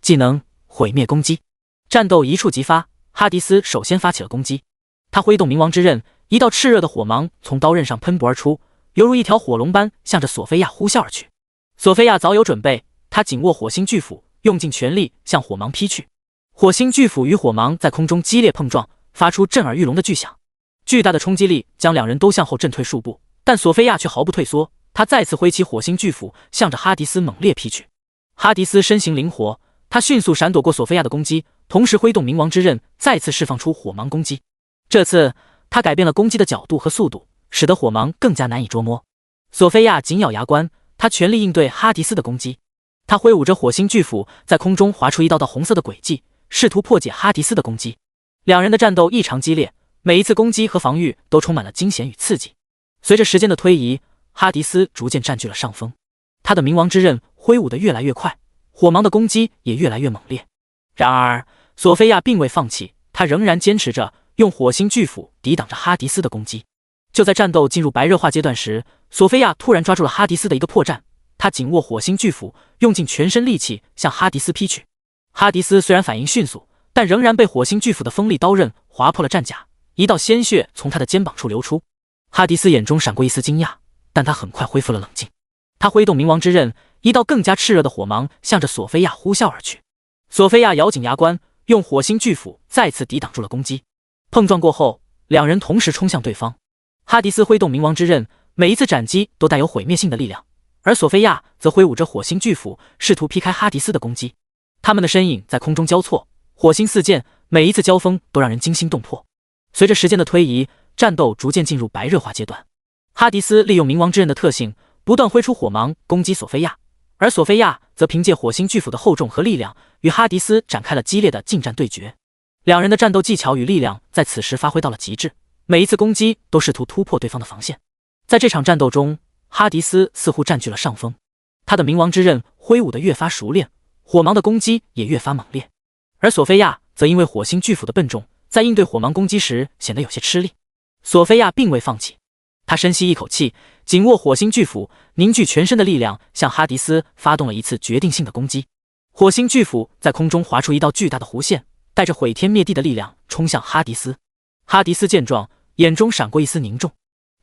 技能毁灭攻击。战斗一触即发，哈迪斯首先发起了攻击。他挥动冥王之刃，一道炽热的火芒从刀刃上喷薄而出，犹如一条火龙般向着索菲亚呼啸而去。索菲亚早有准备，他紧握火星巨斧，用尽全力向火芒劈去。火星巨斧与火芒在空中激烈碰撞，发出震耳欲聋的巨响。巨大的冲击力将两人都向后震退数步，但索菲亚却毫不退缩，他再次挥起火星巨斧，向着哈迪斯猛烈劈去。哈迪斯身形灵活，他迅速闪躲过索菲亚的攻击，同时挥动冥王之刃，再次释放出火芒攻击。这次他改变了攻击的角度和速度，使得火芒更加难以捉摸。索菲亚紧咬牙关，他全力应对哈迪斯的攻击。他挥舞着火星巨斧，在空中划出一道道红色的轨迹，试图破解哈迪斯的攻击。两人的战斗异常激烈，每一次攻击和防御都充满了惊险与刺激。随着时间的推移，哈迪斯逐渐占据了上风，他的冥王之刃挥舞得越来越快，火芒的攻击也越来越猛烈。然而，索菲亚并未放弃，他仍然坚持着用火星巨斧抵挡着哈迪斯的攻击。就在战斗进入白热化阶段时，索菲亚突然抓住了哈迪斯的一个破绽，她紧握火星巨斧，用尽全身力气向哈迪斯劈去。哈迪斯虽然反应迅速，但仍然被火星巨斧的锋利刀刃划破了战甲，一道鲜血从他的肩膀处流出。哈迪斯眼中闪过一丝惊讶，但他很快恢复了冷静。他挥动冥王之刃，一道更加炽热的火芒向着索菲亚呼啸而去。索菲亚咬紧牙关，用火星巨斧再次抵挡住了攻击。碰撞过后，两人同时冲向对方。哈迪斯挥动冥王之刃，每一次斩击都带有毁灭性的力量，而索菲亚则挥舞着火星巨斧，试图劈开哈迪斯的攻击。他们的身影在空中交错，火星四溅，每一次交锋都让人惊心动魄。随着时间的推移，战斗逐渐进入白热化阶段。哈迪斯利用冥王之刃的特性，不断挥出火芒攻击索菲亚，而索菲亚则凭借火星巨斧的厚重和力量，与哈迪斯展开了激烈的近战对决。两人的战斗技巧与力量在此时发挥到了极致，每一次攻击都试图突破对方的防线。在这场战斗中，哈迪斯似乎占据了上风，他的冥王之刃挥舞得越发熟练，火芒的攻击也越发猛烈，而索菲亚则因为火星巨斧的笨重，在应对火芒攻击时显得有些吃力。索菲亚并未放弃，他深吸一口气，紧握火星巨斧，凝聚全身的力量，向哈迪斯发动了一次决定性的攻击。火星巨斧在空中划出一道巨大的弧线，带着毁天灭地的力量冲向哈迪斯。哈迪斯见状，眼中闪过一丝凝重，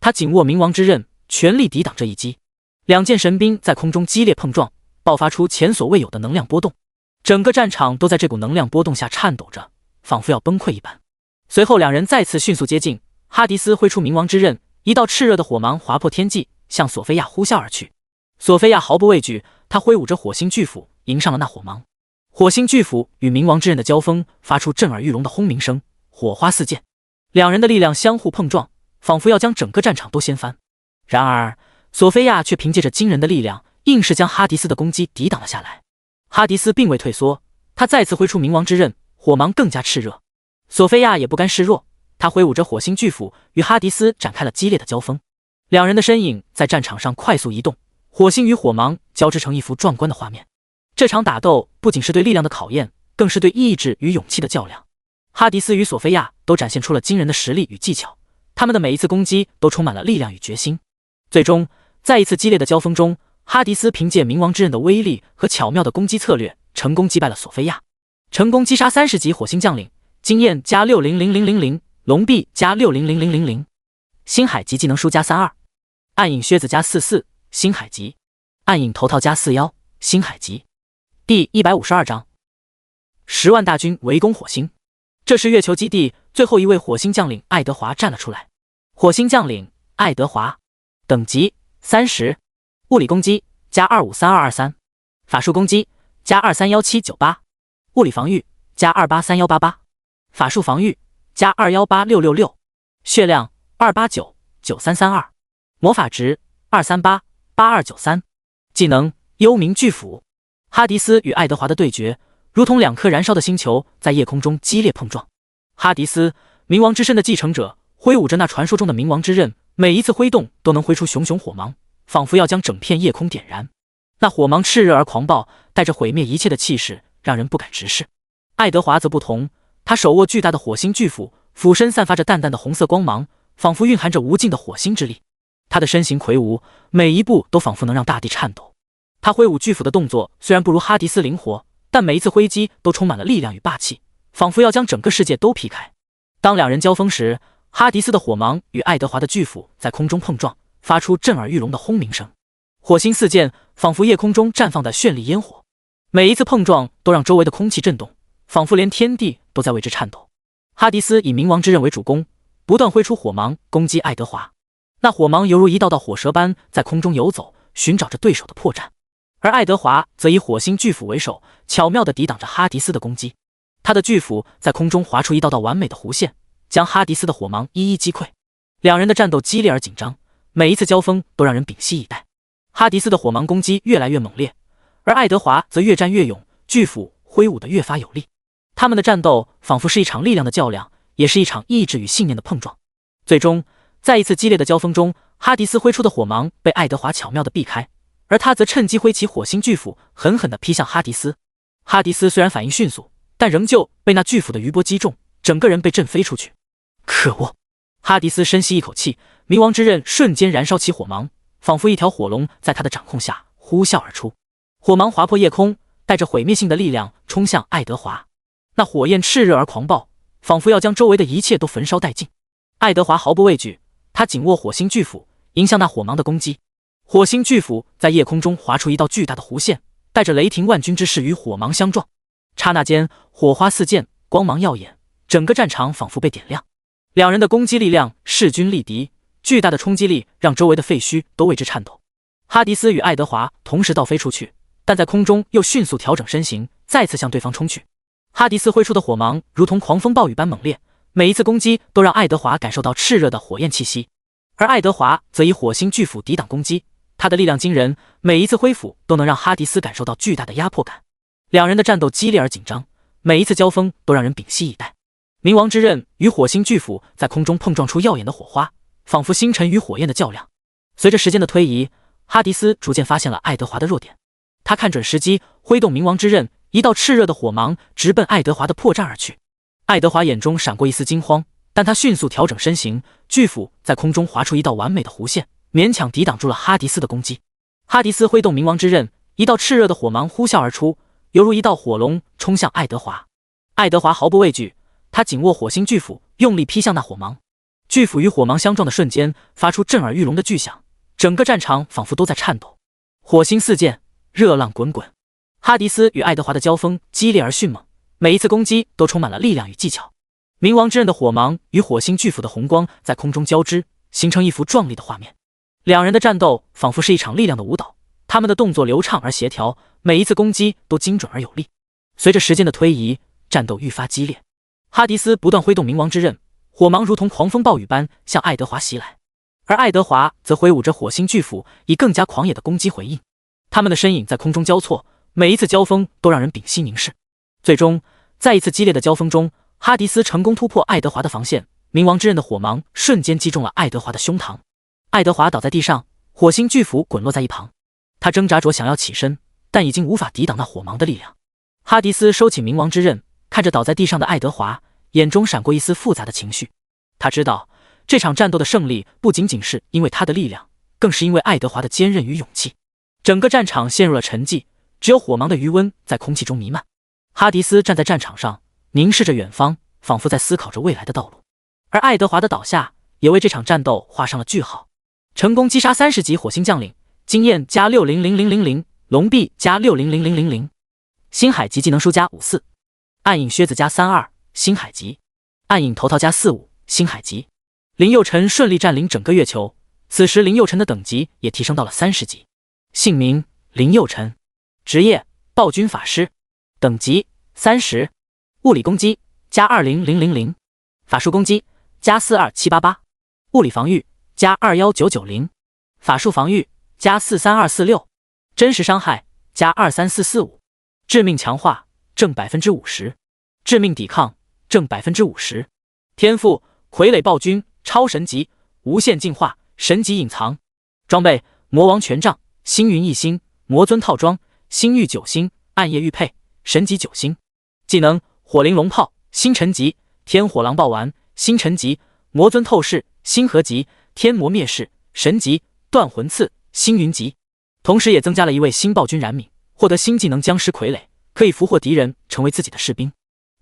他紧握冥王之刃，全力抵挡这一击。两件神兵在空中激烈碰撞，爆发出前所未有的能量波动，整个战场都在这股能量波动下颤抖着，仿佛要崩溃一般。随后两人再次迅速接近，哈迪斯挥出冥王之刃，一道炽热的火芒划破天际，向索菲亚呼啸而去。索菲亚毫不畏惧，她挥舞着火星巨斧迎上了那火芒。火星巨斧与冥王之刃的交锋发出震耳欲聋的轰鸣声，火花四溅，两人的力量相互碰撞，仿佛要将整个战场都掀翻。然而索菲亚却凭借着惊人的力量，硬是将哈迪斯的攻击抵挡了下来。哈迪斯并未退缩，他再次挥出冥王之刃，火芒更加炽热。索菲亚也不甘示弱，他挥舞着火星巨斧与哈迪斯展开了激烈的交锋。两人的身影在战场上快速移动，火星与火芒交织成一幅壮观的画面。这场打斗不仅是对力量的考验，更是对意志与勇气的较量。哈迪斯与索菲亚都展现出了惊人的实力与技巧，他们的每一次攻击都充满了力量与决心。最终，在一次激烈的交锋中，哈迪斯凭借冥王之刃的威力和巧妙的攻击策略，成功击败了索菲亚，成功击杀30级火星将领，经验加600000，龙臂加600000，星海级技能书加32，暗影靴子加44，星海级，暗影头套加41，星海级。第152章，10万大军围攻火星。这时月球基地最后一位火星将领爱德华站了出来。火星将领爱德华，等级30，物理攻击加253223，法术攻击加231798，物理防御加283188，法术防御加218666，血量2899332，魔法值2388293，技能幽冥巨斧。哈迪斯与爱德华的对决如同两颗燃烧的星球在夜空中激烈碰撞。哈迪斯，冥王之身的继承者，挥舞着那传说中的冥王之刃，每一次挥动都能挥出熊熊火芒，仿佛要将整片夜空点燃。那火芒炽热而狂暴，带着毁灭一切的气势，让人不敢直视。爱德华则不同，他手握巨大的火星巨斧，斧身散发着淡淡的红色光芒，仿佛蕴含着无尽的火星之力。他的身形魁梧，每一步都仿佛能让大地颤抖。他挥舞巨斧的动作虽然不如哈迪斯灵活，但每一次挥击都充满了力量与霸气，仿佛要将整个世界都劈开。当两人交锋时，哈迪斯的火芒与爱德华的巨斧在空中碰撞，发出震耳欲聋的轰鸣声，火星四溅，仿佛夜空中绽放的绚丽烟火。每一次碰撞都让周围的空气震动，仿佛连天地都在为之颤抖。哈迪斯以冥王之刃为主攻，不断挥出火芒攻击爱德华，那火芒犹如一道道火蛇般在空中游走，寻找着对手的破绽。而爱德华则以火星巨斧为首，巧妙地抵挡着哈迪斯的攻击。他的巨斧在空中划出一道道完美的弧线，将哈迪斯的火芒一一击溃。两人的战斗激烈而紧张，每一次交锋都让人屏息以待。哈迪斯的火芒攻击越来越猛烈，而爱德华则越战越勇，巨斧挥舞得越发有力。他们的战斗仿佛是一场力量的较量，也是一场意志与信念的碰撞。最终，在一次激烈的交锋中，哈迪斯挥出的火芒被爱德华巧妙地避开，而他则趁机挥起火星巨斧，狠狠地劈向哈迪斯。哈迪斯虽然反应迅速，但仍旧被那巨斧的余波击中，整个人被震飞出去。可恶！哈迪斯深吸一口气，冥王之刃瞬间燃烧起火芒，仿佛一条火龙在他的掌控下呼啸而出。火芒划破夜空，带着毁灭性的力量冲向爱德华。那火焰炽热而狂暴，仿佛要将周围的一切都焚烧殆尽。爱德华毫不畏惧，他紧握火星巨斧，迎向那火芒的攻击。火星巨斧在夜空中划出一道巨大的弧线，带着雷霆万钧之势与火芒相撞。刹那间，火花四溅，光芒耀眼，整个战场仿佛被点亮。两人的攻击力量势均力敌，巨大的冲击力让周围的废墟都为之颤抖。哈迪斯与爱德华同时倒飞出去，但在空中又迅速调整身形，再次向对方冲去。哈迪斯挥出的火芒如同狂风暴雨般猛烈，每一次攻击都让爱德华感受到炽热的火焰气息，而爱德华则以火星巨斧抵挡攻击。他的力量惊人，每一次挥斧都能让哈迪斯感受到巨大的压迫感。两人的战斗激烈而紧张，每一次交锋都让人屏息以待。冥王之刃与火星巨斧在空中碰撞出耀眼的火花，仿佛星辰与火焰的较量。随着时间的推移，哈迪斯逐渐发现了爱德华的弱点。他看准时机，挥动冥王之刃，一道炽热的火芒直奔爱德华的破绽而去。爱德华眼中闪过一丝惊慌，但他迅速调整身形，巨斧在空中划出一道完美的弧线，勉强抵挡住了哈迪斯的攻击。哈迪斯挥动冥王之刃，一道炽热的火芒呼啸而出，犹如一道火龙冲向爱德华。爱德华毫不畏惧，他紧握火星巨斧，用力劈向那火芒。巨斧与火芒相撞的瞬间，发出震耳欲聋的巨响，整个战场仿佛都在颤抖。火星四溅，热浪滚滚。哈迪斯与爱德华的交锋激烈而迅猛，每一次攻击都充满了力量与技巧。冥王之刃的火芒与火星巨斧的红光在空中交织，形成一幅壮丽的画面。两人的战斗仿佛是一场力量的舞蹈，他们的动作流畅而协调，每一次攻击都精准而有力。随着时间的推移，战斗愈发激烈。哈迪斯不断挥动冥王之刃，火芒如同狂风暴雨般向爱德华袭来，而爱德华则挥舞着火星巨斧，以更加狂野的攻击回应。他们的身影在空中交错，每一次交锋都让人屏息凝视。最终，在一次激烈的交锋中，哈迪斯成功突破爱德华的防线，冥王之刃的火芒瞬间击中了爱德华的胸膛。爱德华倒在地上，火星巨斧滚落在一旁。他挣扎着想要起身，但已经无法抵挡那火芒的力量。哈迪斯收起冥王之刃，看着倒在地上的爱德华，眼中闪过一丝复杂的情绪。他知道这场战斗的胜利不仅仅是因为他的力量，更是因为爱德华的坚韧与勇气。整个战场陷入了沉寂，只有火芒的余温在空气中弥漫。哈迪斯站在战场上，凝视着远方，仿佛在思考着未来的道路。而爱德华的倒下也为这场战斗画上了句号。成功击杀30级火星将领，经验加600000，龙臂加600000，星海级技能书加54，暗影靴子加32，星海级，暗影头套加45，星海级。林佑辰顺利占领整个月球，此时林佑辰的等级也提升到了30级。姓名林佑辰，职业暴君法师，等级30，物理攻击加20000，法术攻击加42788，物理防御加21990，法术防御加43246，真实伤害加23445，致命强化正50%，致命抵抗正50%。天赋傀儡暴君超神级，无限进化，神级隐藏。装备魔王权杖，星云1星，魔尊套装，星域9星，暗夜玉佩，神级9星。技能火灵龙炮，星辰级，天火狼暴丸，星辰级，魔尊透视，星河级，天魔灭世，神级，断魂刺，星云级。同时也增加了一位新暴君冉闵，获得新技能僵尸傀儡，可以俘获敌人成为自己的士兵。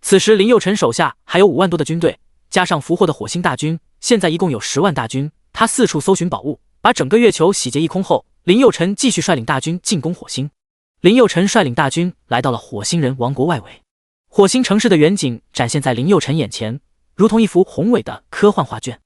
此时林佑辰手下还有5万多的军队，加上俘获的火星大军，现在一共有10万大军。他四处搜寻宝物，把整个月球洗劫一空后，林佑辰继续率领大军进攻火星。林佑辰率领大军来到了火星人王国外围，火星城市的远景展现在林佑辰眼前，如同一幅宏伟的科幻画卷。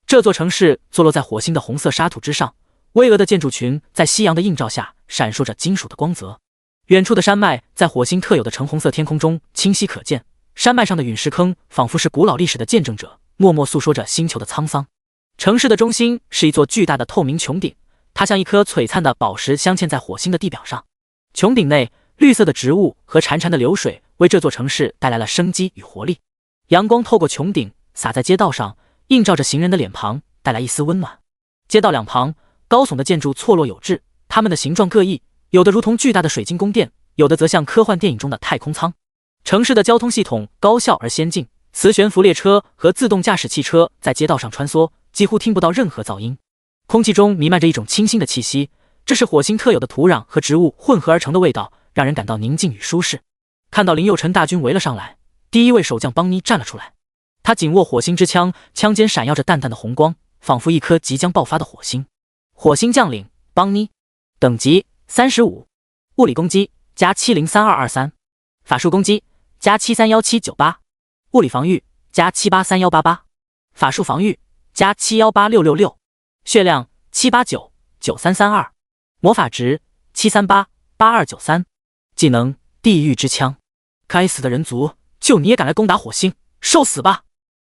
这座城市坐落在火星的红色沙土之上，巍峨的建筑群在夕阳的映照下闪烁着金属的光泽。远处的山脉在火星特有的橙红色天空中清晰可见，山脉上的陨石坑仿佛是古老历史的见证者，默默诉说着星球的沧桑。城市的中心是一座巨大的透明穹顶，它像一颗璀璨的宝石镶嵌在火星的地表上。穹顶内，绿色的植物和潺潺的流水为这座城市带来了生机与活力。阳光透过穹顶洒在街道上，映照着行人的脸庞，带来一丝温暖。街道两旁高耸的建筑错落有致，它们的形状各异，有的如同巨大的水晶宫殿，有的则像科幻电影中的太空舱。城市的交通系统高效而先进，磁悬浮列车和自动驾驶汽车在街道上穿梭，几乎听不到任何噪音。空气中弥漫着一种清新的气息，这是火星特有的土壤和植物混合而成的味道，让人感到宁静与舒适。看到林佑成大军围了上来，第一位守将邦尼站了出来。他紧握火星之枪，枪尖闪耀着淡淡的红光，仿佛一颗即将爆发的火星。火星将领邦尼，等级35，物理攻击加703223，法术攻击加731798，物理防御加783188，法术防御加718666，血量7899332，魔法值7388293，技能地狱之枪。该死的人族，就你也敢来攻打火星，受死吧！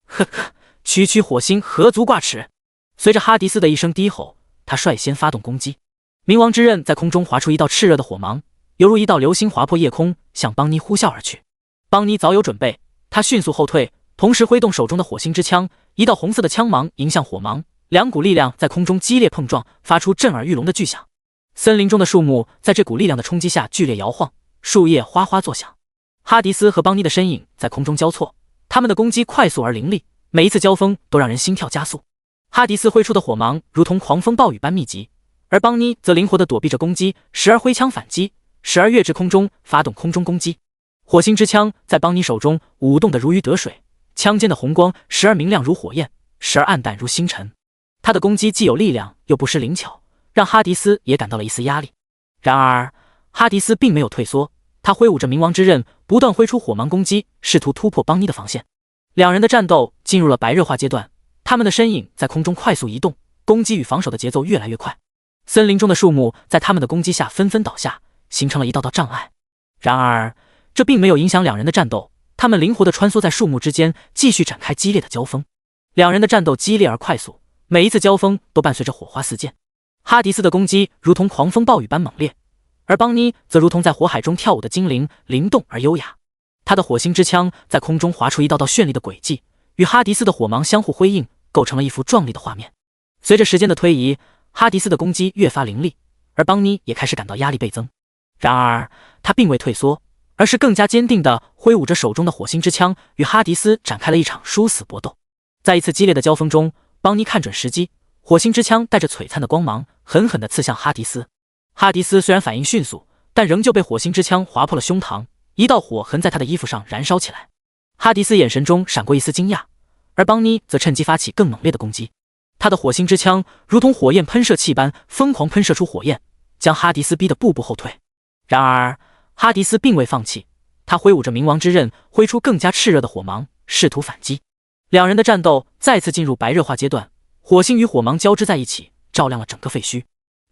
呵呵，区区火星何足挂齿。随着哈迪斯的一声低吼，他率先发动攻击。冥王之刃在空中划出一道炽热的火芒，犹如一道流星划破夜空，向邦尼呼啸而去。邦尼早有准备，他迅速后退，同时挥动手中的火星之枪，一道红色的枪芒迎向火芒，两股力量在空中激烈碰撞，发出震耳欲聋的巨响。森林中的树木在这股力量的冲击下剧烈摇晃，树叶哗哗作响。哈迪斯和邦尼的身影在空中交错，他们的攻击快速而凌厉，每一次交锋都让人心跳加速。哈迪斯挥出的火芒如同狂风暴雨般密集，而邦尼则灵活地躲避着攻击，时而挥枪反击，时而跃至空中发动空中攻击。火星之枪在邦尼手中舞动得如鱼得水，枪尖的红光时而明亮如火焰，时而暗淡如星辰。他的攻击既有力量又不失灵巧，让哈迪斯也感到了一丝压力。然而哈迪斯并没有退缩，他挥舞着冥王之刃，不断挥出火芒攻击，试图突破邦尼的防线。两人的战斗进入了白热化阶段，他们的身影在空中快速移动，攻击与防守的节奏越来越快。森林中的树木在他们的攻击下纷纷倒下，形成了一道道障碍。然而这并没有影响两人的战斗，他们灵活地穿梭在树木之间，继续展开激烈的交锋。两人的战斗激烈而快速，每一次交锋都伴随着火花四溅。哈迪斯的攻击如同狂风暴雨般猛烈，而邦尼则如同在火海中跳舞的精灵，灵动而优雅。他的火星之枪在空中划出一道道绚丽的轨迹，与哈迪斯的火芒相互辉映，构成了一幅壮丽的画面。随着时间的推移，哈迪斯的攻击越发凌厉，而邦尼也开始感到压力倍增。然而他并未退缩，而是更加坚定地挥舞着手中的火星之枪，与哈迪斯展开了一场殊死搏斗。在一次激烈的交锋中，邦尼看准时机，火星之枪带着璀璨的光芒，狠狠地刺向哈迪斯。哈迪斯虽然反应迅速，但仍旧被火星之枪划破了胸膛，一道火痕在他的衣服上燃烧起来。哈迪斯眼神中闪过一丝惊讶，而邦尼则趁机发起更猛烈的攻击。他的火星之枪如同火焰喷射器般疯狂喷射出火焰，将哈迪斯逼得步步后退。然而哈迪斯并未放弃，他挥舞着冥王之刃，挥出更加炽热的火芒，试图反击。两人的战斗再次进入白热化阶段，火星与火芒交织在一起，照亮了整个废墟。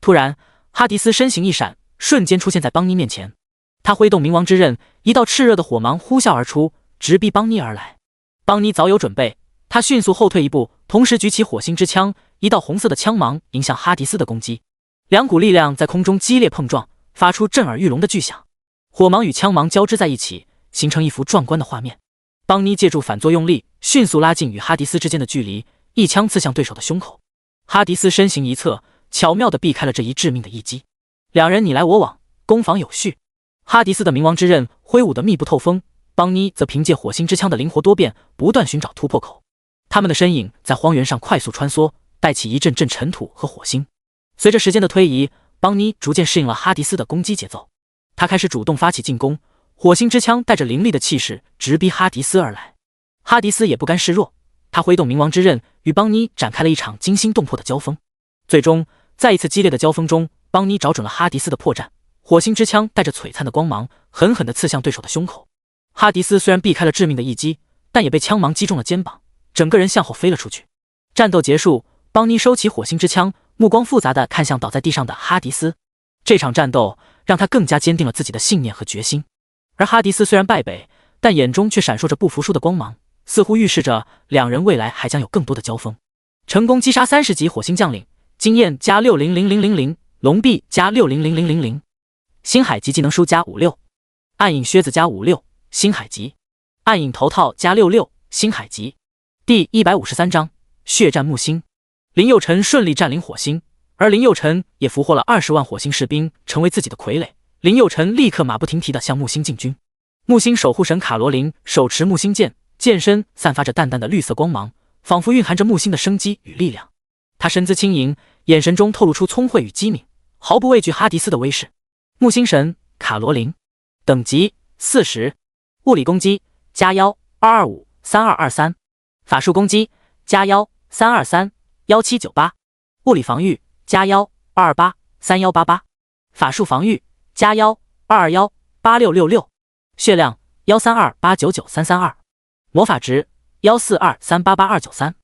突然哈迪斯身形一闪，瞬间出现在邦尼面前。他挥动冥王之刃，一道炽热的火芒呼啸而出，直逼邦尼而来。邦尼早有准备，他迅速后退一步，同时举起火星之枪，一道红色的枪芒迎向哈迪斯的攻击。两股力量在空中激烈碰撞，发出震耳欲聋的巨响。火芒与枪芒交织在一起，形成一幅壮观的画面。邦尼借助反作用力，迅速拉近与哈迪斯之间的距离，一枪刺向对手的胸口。哈迪斯身形一侧，巧妙地避开了这一致命的一击。两人你来我往，攻防有序。哈迪斯的冥王之刃挥舞得密不透风，邦尼则凭借火星之枪的灵活多变，不断寻找突破口。他们的身影在荒原上快速穿梭，带起一阵阵尘土和火星。随着时间的推移，邦尼逐渐适应了哈迪斯的攻击节奏，他开始主动发起进攻，火星之枪带着凌厉的气势直逼哈迪斯而来。哈迪斯也不甘示弱，他挥动冥王之刃，与邦尼展开了一场惊心动魄的交锋。最终在一次激烈的交锋中，邦尼找准了哈迪斯的破绽，火星之枪带着璀璨的光芒，狠狠地刺向对手的胸口。哈迪斯虽然避开了致命的一击，但也被枪芒击中了肩膀，整个人向后飞了出去。战斗结束，邦尼收起火星之枪，目光复杂地看向倒在地上的哈迪斯。这场战斗让他更加坚定了自己的信念和决心。而哈迪斯虽然败北，但眼中却闪烁着不服输的光芒，似乎预示着两人未来还将有更多的交锋。成功击杀30级火星将领，经验加600000，龙臂加600000，星海级技能书加56，暗影靴子加56，星海级，暗影头套加66，星海级。第153章血战木星。林佑辰顺利占领火星，而林佑辰也俘获了20万火星士兵，成为自己的傀儡。林佑辰立刻马不停蹄地向木星进军。木星守护神卡罗琳手持木星剑，剑身散发着淡淡的绿色光芒，仿佛蕴含着木星的生机与力量。他身姿轻盈，眼神中透露出聪慧与机敏，毫不畏惧哈迪斯的威势。木星神卡罗琳，等级40，物理攻击加1 225 3223，法术攻击加1 323 1798，物理防御加1 228 3188，法术防御加1 221 8666，血量132 899 332，魔法值142 388 293，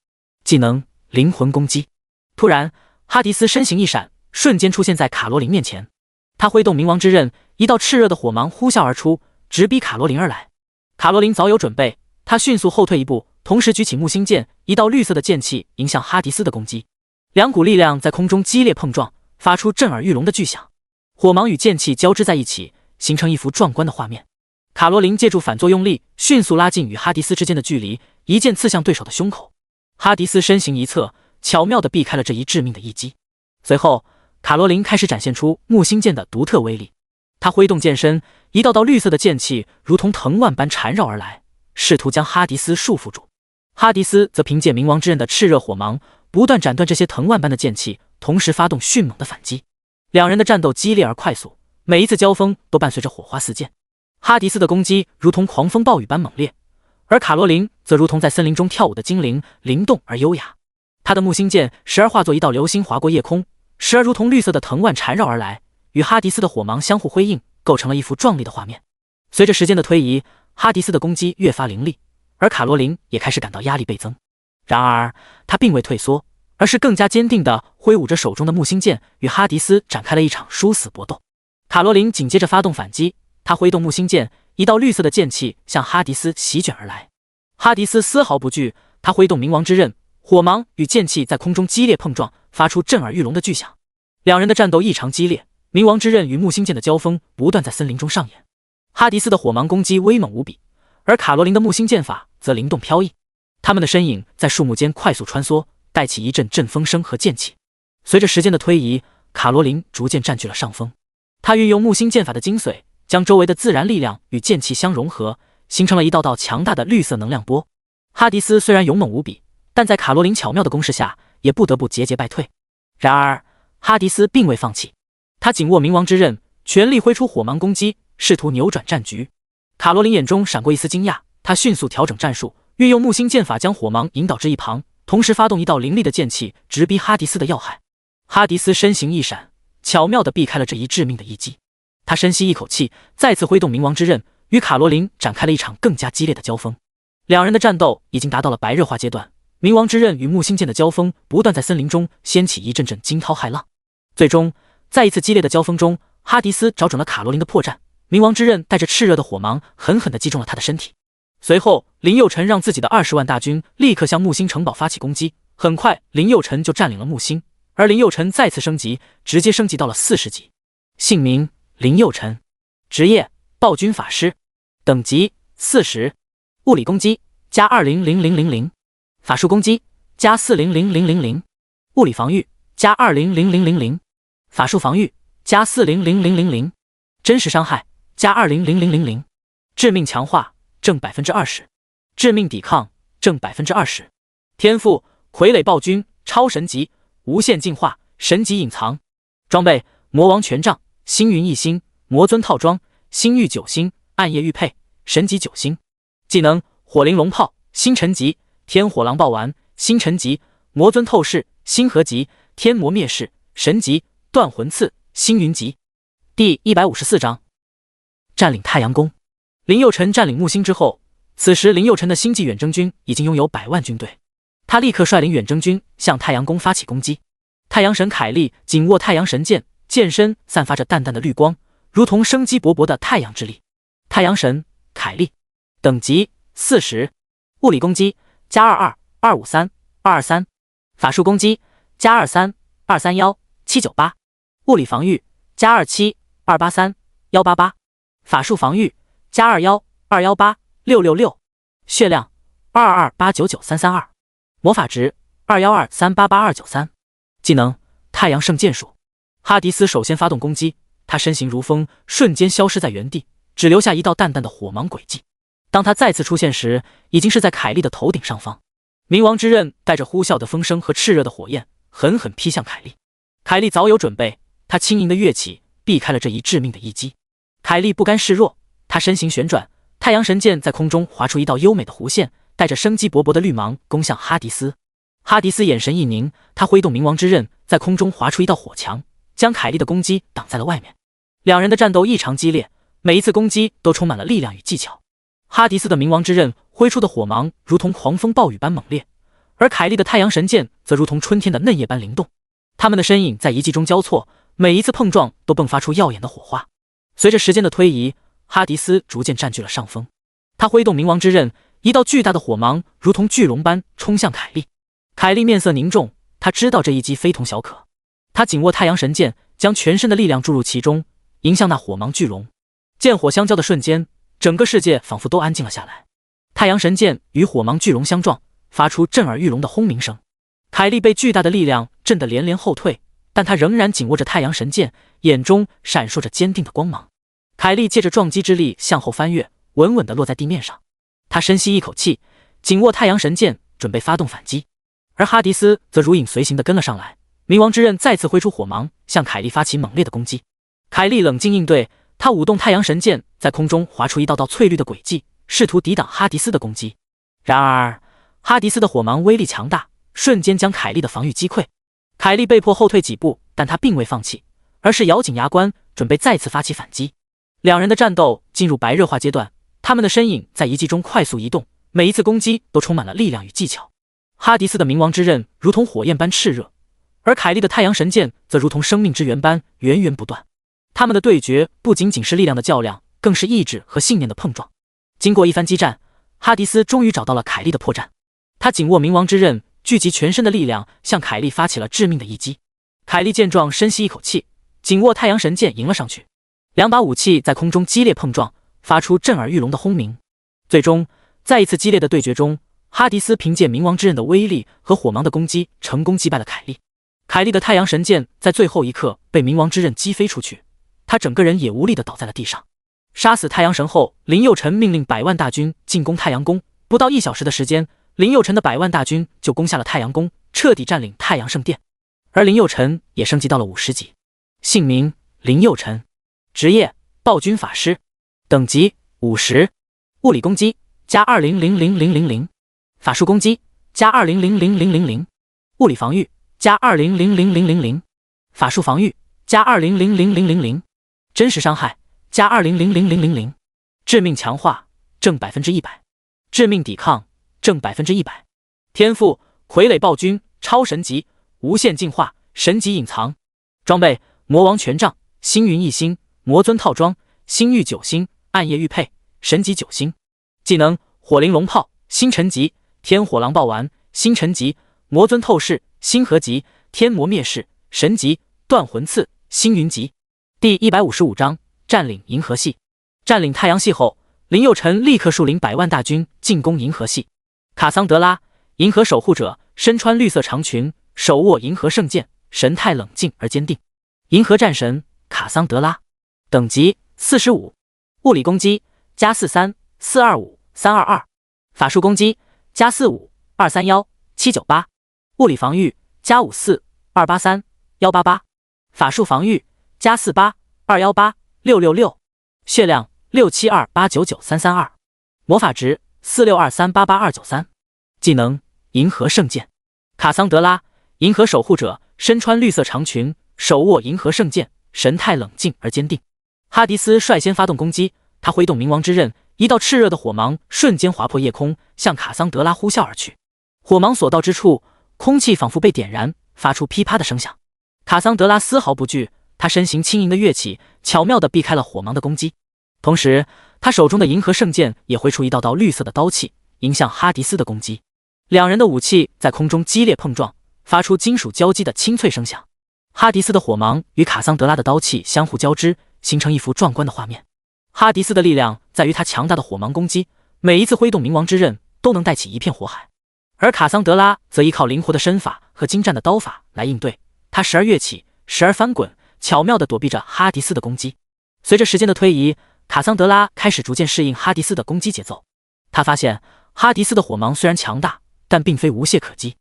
技能灵魂攻击。突然，哈迪斯身形一闪，瞬间出现在卡罗琳面前。他挥动冥王之刃，一道炽热的火芒呼啸而出，直逼卡罗琳而来。卡罗琳早有准备，他迅速后退一步，同时举起木星剑，一道绿色的剑气迎向哈迪斯的攻击。两股力量在空中激烈碰撞，发出震耳欲聋的巨响。火芒与剑气交织在一起，形成一幅壮观的画面。卡罗琳借助反作用力，迅速拉近与哈迪斯之间的距离，一剑刺向对手的胸口。哈迪斯身形一侧，巧妙地避开了这一致命的一击。随后，卡罗琳开始展现出木星剑的独特威力。他挥动剑身，一道道绿色的剑气如同藤蔓般缠绕而来，试图将哈迪斯束缚住。哈迪斯则凭借冥王之刃的炽热火芒，不断斩断这些藤蔓般的剑气，同时发动迅猛的反击。两人的战斗激烈而快速，每一次交锋都伴随着火花四溅。哈迪斯的攻击如同狂风暴雨般猛烈，而卡罗琳则如同在森林中跳舞的精灵，灵动而优雅。他的木星剑时而化作一道流星划过夜空，时而如同绿色的藤蔓缠绕而来，与哈迪斯的火芒相互辉映，构成了一幅壮丽的画面。随着时间的推移，哈迪斯的攻击越发凌厉，而卡罗琳也开始感到压力倍增。然而他并未退缩，而是更加坚定地挥舞着手中的木星剑，与哈迪斯展开了一场殊死搏斗。卡罗琳紧接着发动反击，他挥动木星剑，一道绿色的剑气向哈迪斯席卷而来。哈迪斯丝毫不惧，他挥动冥王之刃，火芒与剑气在空中激烈碰撞，发出震耳欲聋的巨响。两人的战斗异常激烈，冥王之刃与木星剑的交锋不断在森林中上演。哈迪斯的火芒攻击威猛无比，而卡罗琳的木星剑法则灵动飘逸。他们的身影在树木间快速穿梭，带起一阵阵风声和剑气。随着时间的推移，卡罗琳逐渐占据了上风。他运用木星剑法的精髓，将周围的自然力量与剑气相融合，形成了一道道强大的绿色能量波。哈迪斯虽然勇猛无比，但在卡罗琳巧妙的攻势下，也不得不节节败退。然而哈迪斯并未放弃，他紧握冥王之刃，全力挥出火芒攻击，试图扭转战局。卡罗琳眼中闪过一丝惊讶，他迅速调整战术，运用木星剑法将火芒引导至一旁，同时发动一道凌厉的剑气，直逼哈迪斯的要害。哈迪斯身形一闪，巧妙地避开了这一致命的一击。他深吸一口气，再次挥动冥王之刃，与卡罗琳展开了一场更加激烈的交锋。两人的战斗已经达到了白热化阶段，冥王之刃与木星剑的交锋不断在森林中掀起一阵阵惊涛骇浪。最终，在一次激烈的交锋中，哈迪斯找准了卡罗琳的破绽，冥王之刃带着炽热的火芒狠狠地击中了他的身体。随后，林佑辰让自己的20万大军立刻向木星城堡发起攻击。很快，林佑辰就占领了木星，而林佑辰再次升级，直接升级到了40级。姓名林佑辰，职业暴君法师，等级40，物理攻击加200000，法术攻击加400000，物理防御加200000，法术防御加400000，真实伤害加200000，致命强化正20%，致命抵抗正20%。天赋傀儡暴君超神级，无限进化，神级隐藏。装备魔王权杖，星云1星，魔尊套装，星域9星，暗夜玉佩，神级9星。技能火灵龙炮，星辰级，天火狼暴丸，星辰级，魔尊透视，星河级，天魔灭世，神级，断魂刺，星云级。第154章，占领太阳宫。林佑辰占领木星之后，此时林佑辰的星际远征军已经拥有100万军队。他立刻率领远征军向太阳宫发起攻击。太阳神凯利紧握太阳神剑，剑身散发着淡淡的绿光，如同生机勃勃的太阳之力。太阳神凯利，等级40，物理攻击加22 253 223，法术攻击加23 231 798，物理防御加27 283 188，法术防御加21 218 666，血量222 899 332，魔法值212 388 293。技能太阳圣剑术。哈迪斯首先发动攻击，他身形如风，瞬间消失在原地，只留下一道淡淡的火芒轨迹。当他再次出现时，已经是在凯莉的头顶上方。冥王之刃带着呼啸的风声和炽热的火焰，狠狠劈向凯莉。凯莉早有准备，她轻盈的跃起，避开了这一致命的一击。凯莉不甘示弱，她身形旋转，太阳神剑在空中划出一道优美的弧线，带着生机勃勃的绿芒攻向哈迪斯。哈迪斯眼神一凝，他挥动冥王之刃，在空中划出一道火墙，将凯莉的攻击挡在了外面。两人的战斗异常激烈，每一次攻击都充满了力量与技巧。哈迪斯的冥王之刃挥出的火芒如同狂风暴雨般猛烈，而凯莉的太阳神剑则如同春天的嫩叶般灵动。他们的身影在一击中交错，每一次碰撞都迸发出耀眼的火花。随着时间的推移，哈迪斯逐渐占据了上风。他挥动冥王之刃，一道巨大的火芒如同巨龙般冲向凯莉。凯莉面色凝重，他知道这一击非同小可。他紧握太阳神剑，将全身的力量注入其中，迎向那火芒巨龙。剑火相交的瞬间，整个世界仿佛都安静了下来。太阳神剑与火芒巨龙相撞，发出震耳欲聋的轰鸣声。凯莉被巨大的力量震得连连后退，但她仍然紧握着太阳神剑，眼中闪烁着坚定的光芒。凯莉借着撞击之力向后翻跃，稳稳地落在地面上。她深吸一口气，紧握太阳神剑，准备发动反击。而哈迪斯则如影随形地跟了上来，冥王之刃再次挥出火芒，向凯莉发起猛烈的攻击。凯莉冷静应对，她舞动太阳神剑，在空中划出一道道翠绿的轨迹，试图抵挡哈迪斯的攻击。然而，哈迪斯的火芒威力强大，瞬间将凯莉的防御击溃。凯莉被迫后退几步，但她并未放弃，而是咬紧牙关，准备再次发起反击。两人的战斗进入白热化阶段，他们的身影在一击中快速移动，每一次攻击都充满了力量与技巧。哈迪斯的冥王之刃如同火焰般炽热，而凯莉的太阳神剑则如同生命之源般源源不断。他们的对决不仅仅是力量的较量，更是意志和信念的碰撞。经过一番激战，哈迪斯终于找到了凯莉的破绽。他紧握冥王之刃，聚集全身的力量，向凯莉发起了致命的一击。凯莉见状，深吸一口气，紧握太阳神剑迎了上去。两把武器在空中激烈碰撞，发出震耳欲聋的轰鸣。最终，在一次激烈的对决中，哈迪斯凭借冥王之刃的威力和火芒的攻击，成功击败了凯莉。凯莉的太阳神剑在最后一刻被冥王之刃击飞出去，他整个人也无力地倒在了地上。杀死太阳神后，林佑辰命令100万大军进攻太阳宫。不到1小时的时间，林佑辰的100万大军就攻下了太阳宫，彻底占领太阳圣殿。而林佑辰也升级到了50级，姓名林佑辰，职业暴君法师，等级50，物理攻击加20000000，法术攻击加20000000，物理防御加20000000，法术防御加20000000，真实伤害加20000000，致命强化正100%，致命抵抗正100%。天赋傀儡暴君超神级，无限进化，神级隐藏。装备魔王权杖，星云1星，魔尊套装，星域9星，暗夜玉佩，神级9星。技能火灵龙炮，星辰级，天火狼暴丸，星辰级，魔尊透视，星河级，天魔灭世，神级，断魂刺，星云级。第155章占领银河系。占领太阳系后，林佑辰立刻率领100万大军进攻银河系。卡桑德拉，银河守护者，身穿绿色长裙，手握银河圣剑，神态冷静而坚定。银河战神卡桑德拉，等级45，物理攻击加43 425 322，法术攻击加45 231 798，物理防御加54 283 188，法术防御加48 218 666，血量672899332，魔法值462388293。技能银河圣剑。卡桑德拉，银河守护者，身穿绿色长裙，手握银河圣剑，神态冷静而坚定。哈迪斯率先发动攻击，他挥动冥王之刃，一道炽热的火芒瞬间划破夜空，向卡桑德拉呼啸而去。火芒所到之处，空气仿佛被点燃，发出噼啪的声响。卡桑德拉丝毫不惧，他身形轻盈的跃起，巧妙地避开了火芒的攻击。同时，他手中的银河圣剑也挥出一道道绿色的刀气，迎向哈迪斯的攻击。两人的武器在空中激烈碰撞，发出金属交击的清脆声响。哈迪斯的火芒与卡桑德拉的刀气相互交织，形成一幅壮观的画面。哈迪斯的力量在于他强大的火芒攻击，每一次挥动冥王之刃都能带起一片火海。而卡桑德拉则依靠灵活的身法和精湛的刀法来应对，他时而跃起，时而翻滚，巧妙地躲避着哈迪斯的攻击。随着时间的推移，卡桑德拉开始逐渐适应哈迪斯的攻击节奏。他发现哈迪斯的火芒虽然强大，但并非无懈可击。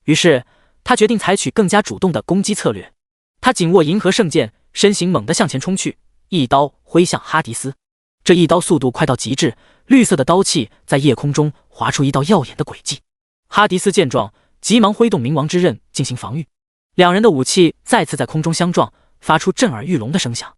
于是他决定采取更加主动的攻击策略。他紧握银河圣剑，身形猛地向前冲去，一刀挥向哈迪斯。这一刀速度快到极致，绿色的刀气在夜空中划出一道耀眼的轨迹。哈迪斯见状，急忙挥动冥王之刃进行防御。两人的武器再次在空中相撞，发出震耳欲聋的声响。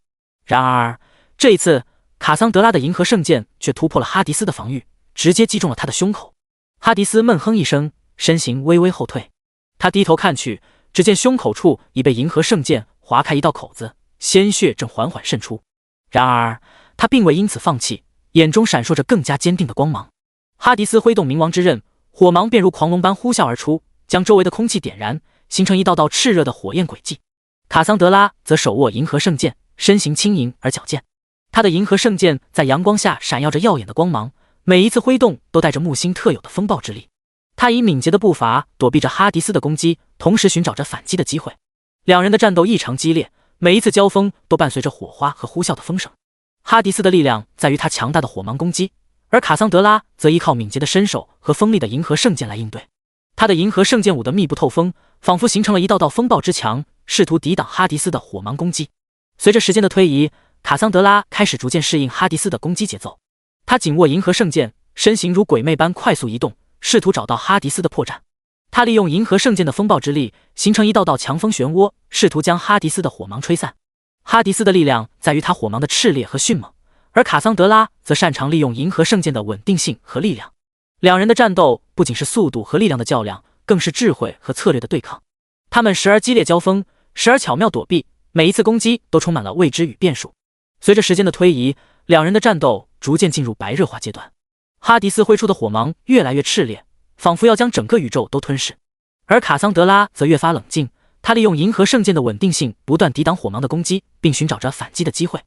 然而这一次，卡桑德拉的银河圣剑却突破了哈迪斯的防御，直接击中了他的胸口。哈迪斯闷哼一声，身形微微后退。他低头看去，只见胸口处已被银河圣剑划开一道口子，鲜血正缓缓渗出。然而他并未因此放弃，眼中闪烁着更加坚定的光芒。哈迪斯挥动冥王之刃，火芒便如狂龙般呼啸而出，将周围的空气点燃，形成一道道炽热的火焰轨迹。卡桑德拉则手握银河圣剑，身形轻盈而矫健。他的银河圣剑在阳光下闪耀着耀眼的光芒，每一次挥动都带着木星特有的风暴之力。他以敏捷的步伐躲避着哈迪斯的攻击，同时寻找着反击的机会。两人的战斗异常激烈，每一次交锋都伴随着火花和呼啸的风声。哈迪斯的力量在于他强大的火芒攻击，而卡桑德拉则依靠敏捷的身手和锋利的银河圣剑来应对。他的银河圣剑舞得密不透风，仿佛形成了一道道风暴之墙，试图抵挡哈迪斯的火芒攻击。随着时间的推移，卡桑德拉开始逐渐适应哈迪斯的攻击节奏。他紧握银河圣剑，身形如鬼魅般快速移动，试图找到哈迪斯的破绽。他利用银河圣剑的风暴之力，形成一道道强风漩涡，试图将哈迪斯的火芒吹散。哈迪斯的力量在于他火芒的炽烈和迅猛，而卡桑德拉则擅长利用银河圣剑的稳定性和力量。两人的战斗不仅是速度和力量的较量，更是智慧和策略的对抗。他们时而激烈交锋，时而巧妙躲避，每一次攻击都充满了未知与变数。随着时间的推移，两人的战斗逐渐进入白热化阶段。哈迪斯挥出的火芒越来越炽烈，仿佛要将整个宇宙都吞噬，而卡桑德拉则越发冷静。他利用银河圣剑的稳定性，不断抵挡火芒的攻击，并寻找着反击的机会。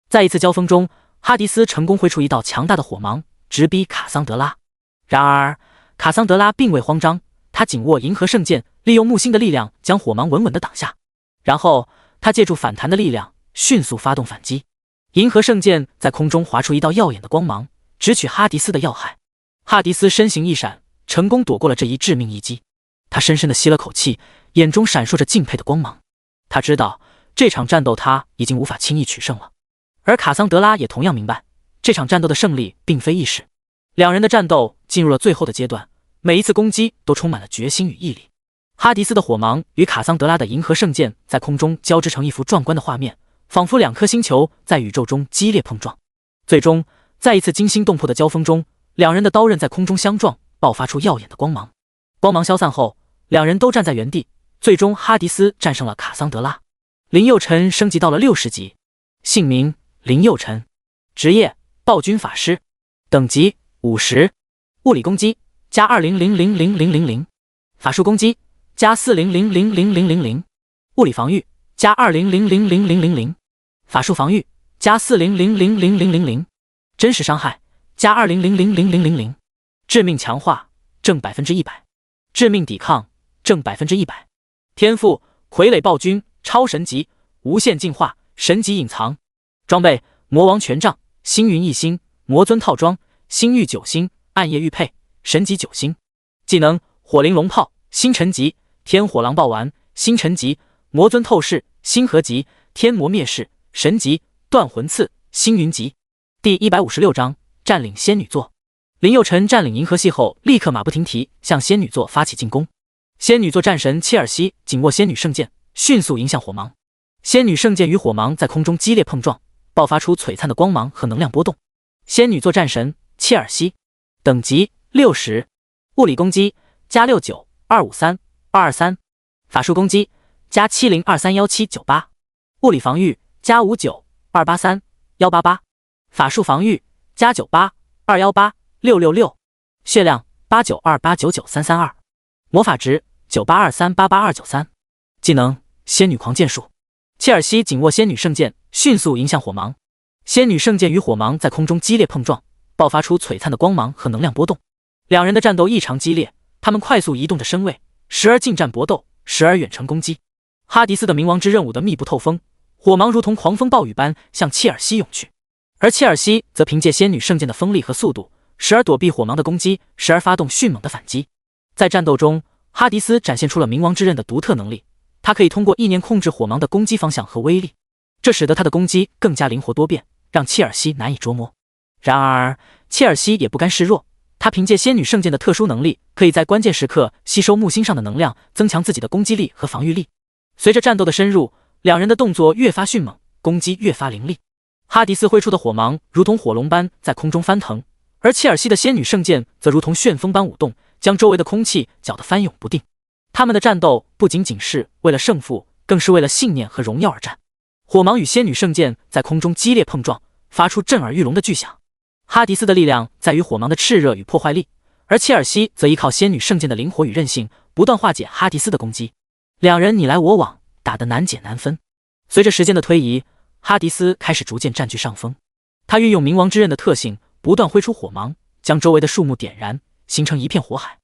在一次交锋中，哈迪斯成功挥出一道强大的火芒，直逼卡桑德拉。然而卡桑德拉并未慌张，他紧握银河圣剑，利用木星的力量将火芒稳稳地挡下。然后他借助反弹的力量，迅速发动反击。银河圣剑在空中划出一道耀眼的光芒，直取哈迪斯的要害。哈迪斯身形一闪，成功躲过了这一致命一击。他深深地吸了口气，眼中闪烁着敬佩的光芒。他知道这场战斗他已经无法轻易取胜了，而卡桑德拉也同样明白，这场战斗的胜利并非易事。两人的战斗进入了最后的阶段，每一次攻击都充满了决心与毅力。哈迪斯的火芒与卡桑德拉的银河圣剑在空中交织成一幅壮观的画面，仿佛两颗星球在宇宙中激烈碰撞。最终在一次惊心动魄的交锋中，两人的刀刃在空中相撞，爆发出耀眼的光芒。光芒消散后，两人都站在原地，最终哈迪斯战胜了卡桑德拉。林佑辰升级到了60级，姓名林佑辰，职业暴君法师，等级50，物理攻击加20000000，法术攻击加40000000，物理防御加20000000，法术防御加40000000，真实伤害加20000000，致命强化正100%，致命抵抗正100%。天赋傀儡暴君超神级，无限进化，神级隐藏。装备魔王权杖，星云1星，魔尊套装，星域9星，暗夜玉佩，神级9星。技能火灵龙炮，星辰级，天火狼暴丸，星辰级，魔尊透视，星河级，天魔灭世，神级，断魂刺，星云级。第156章占领仙女座。林佑辰占领银河系后，立刻马不停蹄向仙女座发起进攻。仙女座战神切尔西紧握仙女圣剑，迅速迎向火芒。仙女圣剑与火芒在空中激烈碰撞，爆发出璀璨的光芒和能量波动。仙女座战神切尔西，等级60，物理攻击加69253，法术攻击加70231798，物理防御加59283，188，法术防御加98218666，血量8928993332，魔法值9823882293。技能仙女狂剑术。切尔西紧握仙女圣剑，迅速迎向火芒。仙女圣剑与火芒在空中激烈碰撞，爆发出璀璨的光芒和能量波动。两人的战斗异常激烈，他们快速移动着身位，时而近战搏斗，时而远程攻击。哈迪斯的冥王之刃舞得密不透风，火芒如同狂风暴雨般向切尔西涌去，而切尔西则凭借仙女圣剑的锋利和速度，时而躲避火芒的攻击，时而发动迅猛的反击。在战斗中，哈迪斯展现出了冥王之刃的独特能力，他可以通过意念控制火芒的攻击方向和威力，这使得他的攻击更加灵活多变，让切尔西难以捉摸。然而，切尔西也不甘示弱，他凭借仙女圣剑的特殊能力，可以在关键时刻吸收木星上的能量，增强自己的攻击力和防御力。随着战斗的深入，两人的动作越发迅猛，攻击越发凌厉。哈迪斯挥出的火芒如同火龙般在空中翻腾，而切尔西的仙女圣剑则如同旋风般舞动，将周围的空气搅得翻涌不定。他们的战斗不仅仅是为了胜负，更是为了信念和荣耀而战。火芒与仙女圣剑在空中激烈碰撞，发出震耳欲聋的巨响。哈迪斯的力量在于火芒的炽热与破坏力，而切尔西则依靠仙女圣剑的灵活与韧性，不断化解哈迪斯的攻击。两人你来我往，打得难解难分。随着时间的推移，哈迪斯开始逐渐占据上风。他运用冥王之刃的特性，不断挥出火芒，将周围的树木点燃，形成一片火海。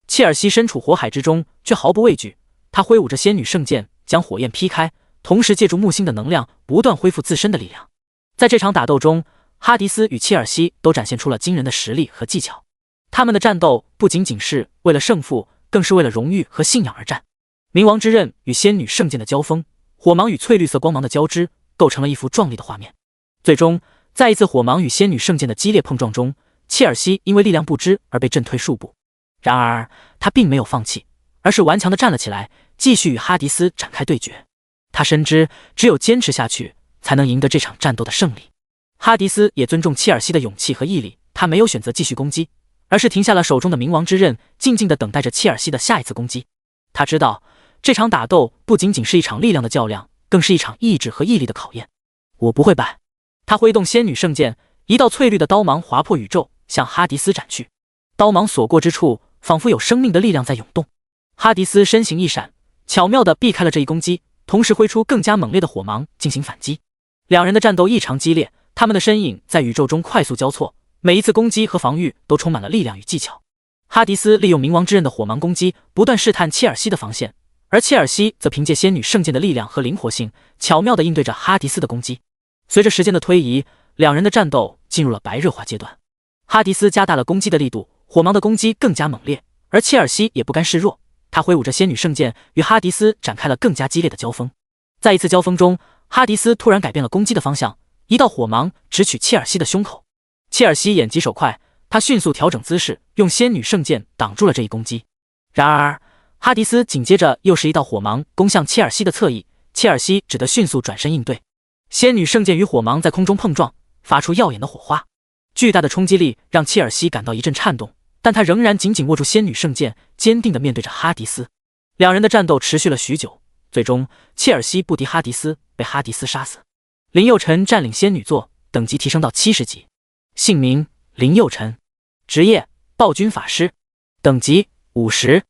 切尔西身处火海之中，却毫不畏惧。他挥舞着仙女圣剑，将火焰劈开，同时借助木星的能量，不断恢复自身的力量。在这场打斗中，哈迪斯与切尔西都展现出了惊人的实力和技巧。他们的战斗不仅仅是为了胜负，更是为了荣誉和信仰而战。冥王之刃与仙女圣剑的交锋，火芒与翠绿色光芒的交织，构成了一幅壮丽的画面。最终，在一次火芒与仙女圣剑的激烈碰撞中，切尔西因为力量不支而被震退数步。然而，他并没有放弃，而是顽强地站了起来，继续与哈迪斯展开对决。他深知，只有坚持下去，才能赢得这场战斗的胜利。哈迪斯也尊重切尔西的勇气和毅力，他没有选择继续攻击，而是停下了手中的冥王之刃，静静地等待着切尔西的下一次攻击。他知道，这场打斗不仅仅是一场力量的较量，更是一场意志和毅力的考验。我不会败。他挥动仙女圣剑，一道翠绿的刀芒划破宇宙，向哈迪斯斩去。刀芒所过之处，仿佛有生命的力量在涌动。哈迪斯身形一闪，巧妙地避开了这一攻击，同时挥出更加猛烈的火芒进行反击。两人的战斗异常激烈，他们的身影在宇宙中快速交错，每一次攻击和防御都充满了力量与技巧。哈迪斯利用冥王之刃的火芒攻击，不断试探切尔西的防线，而切尔西则凭借仙女圣剑的力量和灵活性，巧妙地应对着哈迪斯的攻击。随着时间的推移，两人的战斗进入了白热化阶段。哈迪斯加大了攻击的力度，火芒的攻击更加猛烈，而切尔西也不甘示弱，他挥舞着仙女圣剑，与哈迪斯展开了更加激烈的交锋。在一次交锋中，哈迪斯突然改变了攻击的方向，一道火芒直取切尔西的胸口。切尔西眼疾手快，他迅速调整姿势，用仙女圣剑挡住了这一攻击。然而，哈迪斯紧接着又是一道火芒攻向切尔西的侧翼，切尔西只得迅速转身应对。仙女圣剑与火芒在空中碰撞，发出耀眼的火花。巨大的冲击力让切尔西感到一阵颤动，但他仍然紧紧握住仙女圣剑，坚定地面对着哈迪斯。两人的战斗持续了许久，最终切尔西不敌哈迪斯，被哈迪斯杀死。林佑辰占领仙女座，等级提升到70级。姓名林佑辰，职业暴君法师，等级50。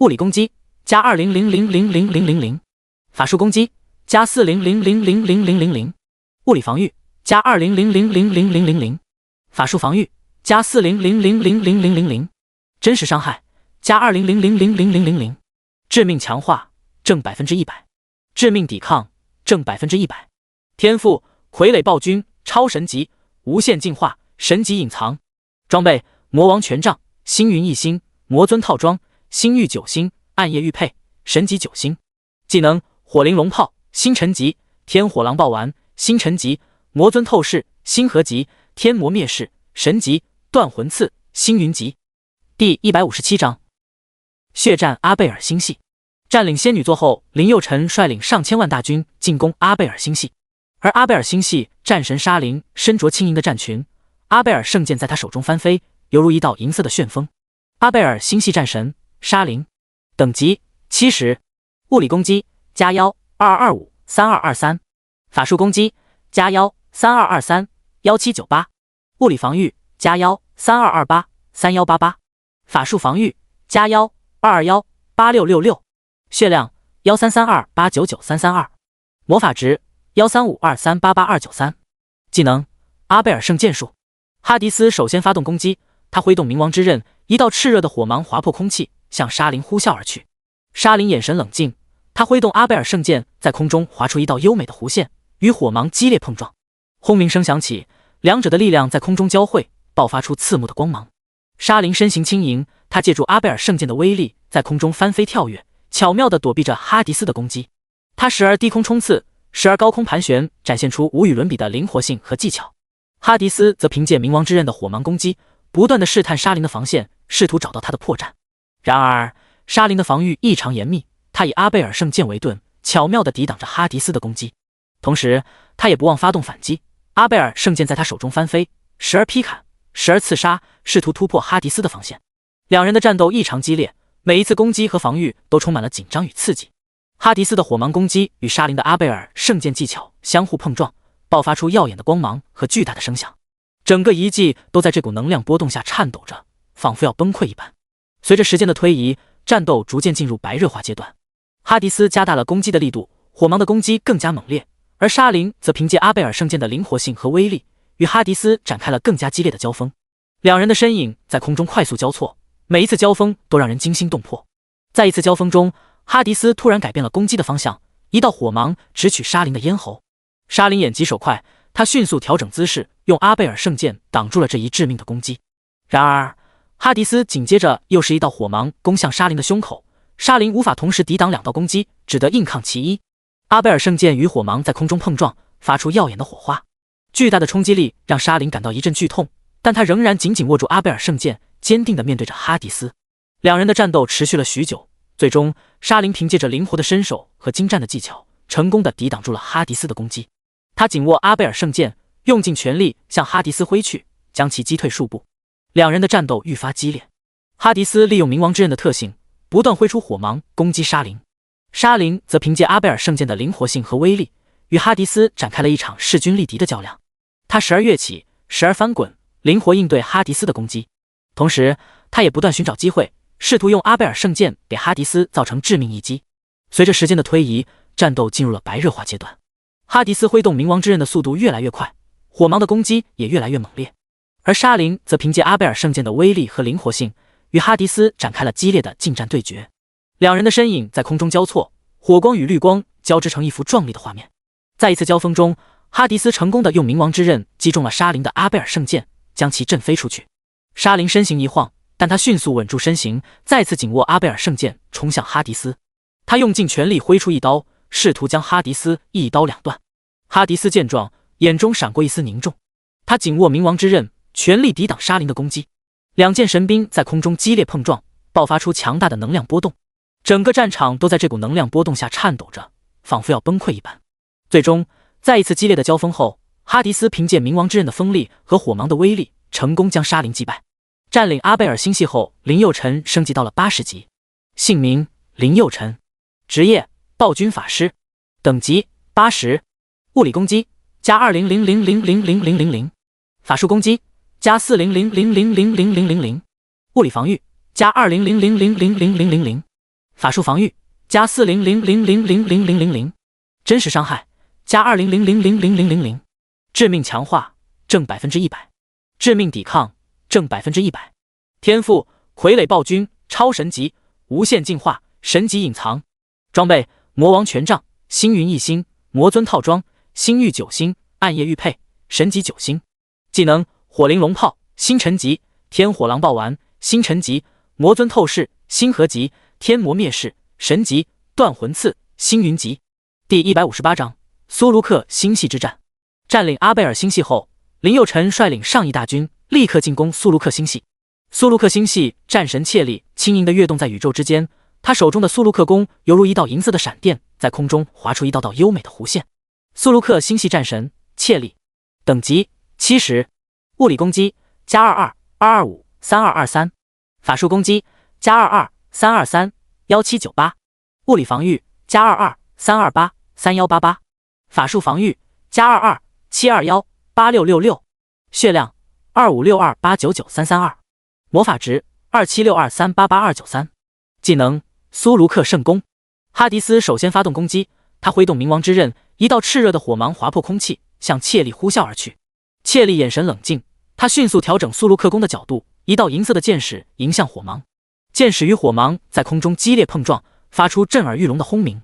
物理攻击加2000000000，法术攻击加4000000000，物理防御加2000000000，法术防御加40000000，真实伤害加20000000，致命强化正100%，致命抵抗正100%。天赋傀儡暴君超神级，无限进化，神级隐藏。装备魔王权杖，星云1星，魔尊套装，星域9星，暗夜玉佩，神级9星。技能火灵龙炮，星辰级，天火狼暴丸，星辰级，魔尊透视，星河级，天魔灭世，神级，断魂刺，星云级。第157章血战阿贝尔星系。占领仙女座后，林佑辰率领上千万大军进攻阿贝尔星系，而阿贝尔星系战神沙林身着轻盈的战裙，阿贝尔圣剑在他手中翻飞，犹如一道银色的旋风。阿贝尔星系战神沙林，等级70。物理攻击加122253223，法术攻击加132231798，物理防御加132283188，法术防御加122186666，血量13328993332，魔法值13523889293。技能阿贝尔圣剑术。哈迪斯首先发动攻击，他挥动冥王之刃，一道炽热的火芒划破空气，向沙林呼啸而去。沙林眼神冷静，他挥动阿贝尔圣剑，在空中划出一道优美的弧线，与火芒激烈碰撞。轰鸣声响起，两者的力量在空中交汇，爆发出刺目的光芒。沙林身形轻盈，他借助阿贝尔圣剑的威力，在空中翻飞跳跃，巧妙地躲避着哈迪斯的攻击。他时而低空冲刺，时而高空盘旋，展现出无与伦比的灵活性和技巧。哈迪斯则凭借冥王之刃的火芒攻击，不断地试探沙林的防线，试图找到他的破绽。然而，沙林的防御异常严密，他以阿贝尔圣剑为盾，巧妙地抵挡着哈迪斯的攻击。同时，他也不忘发动反击，阿贝尔圣剑在他手中翻飞，时而劈砍，时而刺杀，试图突破哈迪斯的防线。两人的战斗异常激烈，每一次攻击和防御都充满了紧张与刺激。哈迪斯的火芒攻击与沙林的阿贝尔圣剑技巧相互碰撞，爆发出耀眼的光芒和巨大的声响。整个遗迹都在这股能量波动下颤抖着，仿佛要崩溃一般。随着时间的推移，战斗逐渐进入白热化阶段。哈迪斯加大了攻击的力度，火芒的攻击更加猛烈，而沙林则凭借阿贝尔圣剑的灵活性和威力，与哈迪斯展开了更加激烈的交锋。两人的身影在空中快速交错，每一次交锋都让人惊心动魄。在一次交锋中，哈迪斯突然改变了攻击的方向，一道火芒直取沙林的咽喉。沙林眼疾手快，他迅速调整姿势，用阿贝尔圣剑挡住了这一致命的攻击。然而，哈迪斯紧接着又是一道火芒攻向沙林的胸口，沙林无法同时抵挡两道攻击，只得硬抗其一。阿贝尔圣剑与火芒在空中碰撞，发出耀眼的火花。巨大的冲击力让沙林感到一阵剧痛，但他仍然紧紧握住阿贝尔圣剑，坚定地面对着哈迪斯。两人的战斗持续了许久，最终沙林凭借着灵活的身手和精湛的技巧，成功地抵挡住了哈迪斯的攻击。他紧握阿贝尔圣剑，用尽全力向哈迪斯挥去，将其击退数步。两人的战斗愈发激烈。哈迪斯利用冥王之刃的特性，不断挥出火芒攻击沙林。沙林则凭借阿贝尔圣剑的灵活性和威力，与哈迪斯展开了一场势均力敌的较量。他时而跃起，时而翻滚，灵活应对哈迪斯的攻击。同时，他也不断寻找机会，试图用阿贝尔圣剑给哈迪斯造成致命一击。随着时间的推移，战斗进入了白热化阶段。哈迪斯挥动冥王之刃的速度越来越快，火芒的攻击也越来越猛烈。而沙林则凭借阿贝尔圣剑的威力和灵活性，与哈迪斯展开了激烈的近战对决。两人的身影在空中交错，火光与绿光交织成一幅壮丽的画面。在一次交锋中，哈迪斯成功地用冥王之刃击中了沙林的阿贝尔圣剑，将其震飞出去。沙林身形一晃，但他迅速稳住身形，再次紧握阿贝尔圣剑冲向哈迪斯。他用尽全力挥出一刀，试图将哈迪斯一刀两断。哈迪斯见状，眼中闪过一丝凝重，他紧握冥王之刃，全力抵挡沙林的攻击。两件神兵在空中激烈碰撞，爆发出强大的能量波动。整个战场都在这股能量波动下颤抖着，仿佛要崩溃一般。最终，在一次激烈的交锋后，哈迪斯凭借冥王之刃的锋利和火芒的威力，成功将沙林击败。占领阿贝尔星系后，林佑辰升级到了80级，姓名林佑辰，职业暴君法师，等级80，物理攻击加2000000000，法术攻击加4000000000，物理防御加2000000000，法术防御加4000000000，真实伤害加2000000000，致命强化正100%，致命抵抗正100%。天赋傀儡暴君超神级，无限进化，神级隐藏。装备魔王权杖，星云1星，魔尊套装，星域9星，暗夜玉佩，神级9星。技能火灵龙炮，星辰级，天火狼暴丸，星辰级，魔尊透视，星河级，天魔灭世，神级，断魂刺，星云级。第158章苏卢克星系之战。占领阿贝尔星系后，林佑辰率领上亿大军立刻进攻苏卢克星系。苏卢克星系战神切利轻盈地跃动在宇宙之间，他手中的苏卢克弓犹如一道银色的闪电，在空中划出一道道优美的弧线。苏卢克星系战神切利，等级70，物理攻击加22、225、3223，法术攻击加22、323、1798，物理防御加22、328、3188，法术防御加22、721、8666，血量2562899332，魔法值2762388293。技能苏卢克圣弓。哈迪斯首先发动攻击，他挥动冥王之刃，一道炽热的火芒划破空气，向切利呼啸而去。切利眼神冷静，他迅速调整苏卢克弓的角度，一道银色的箭矢迎向火芒。箭矢与火芒在空中激烈碰撞，发出震耳欲聋的轰鸣。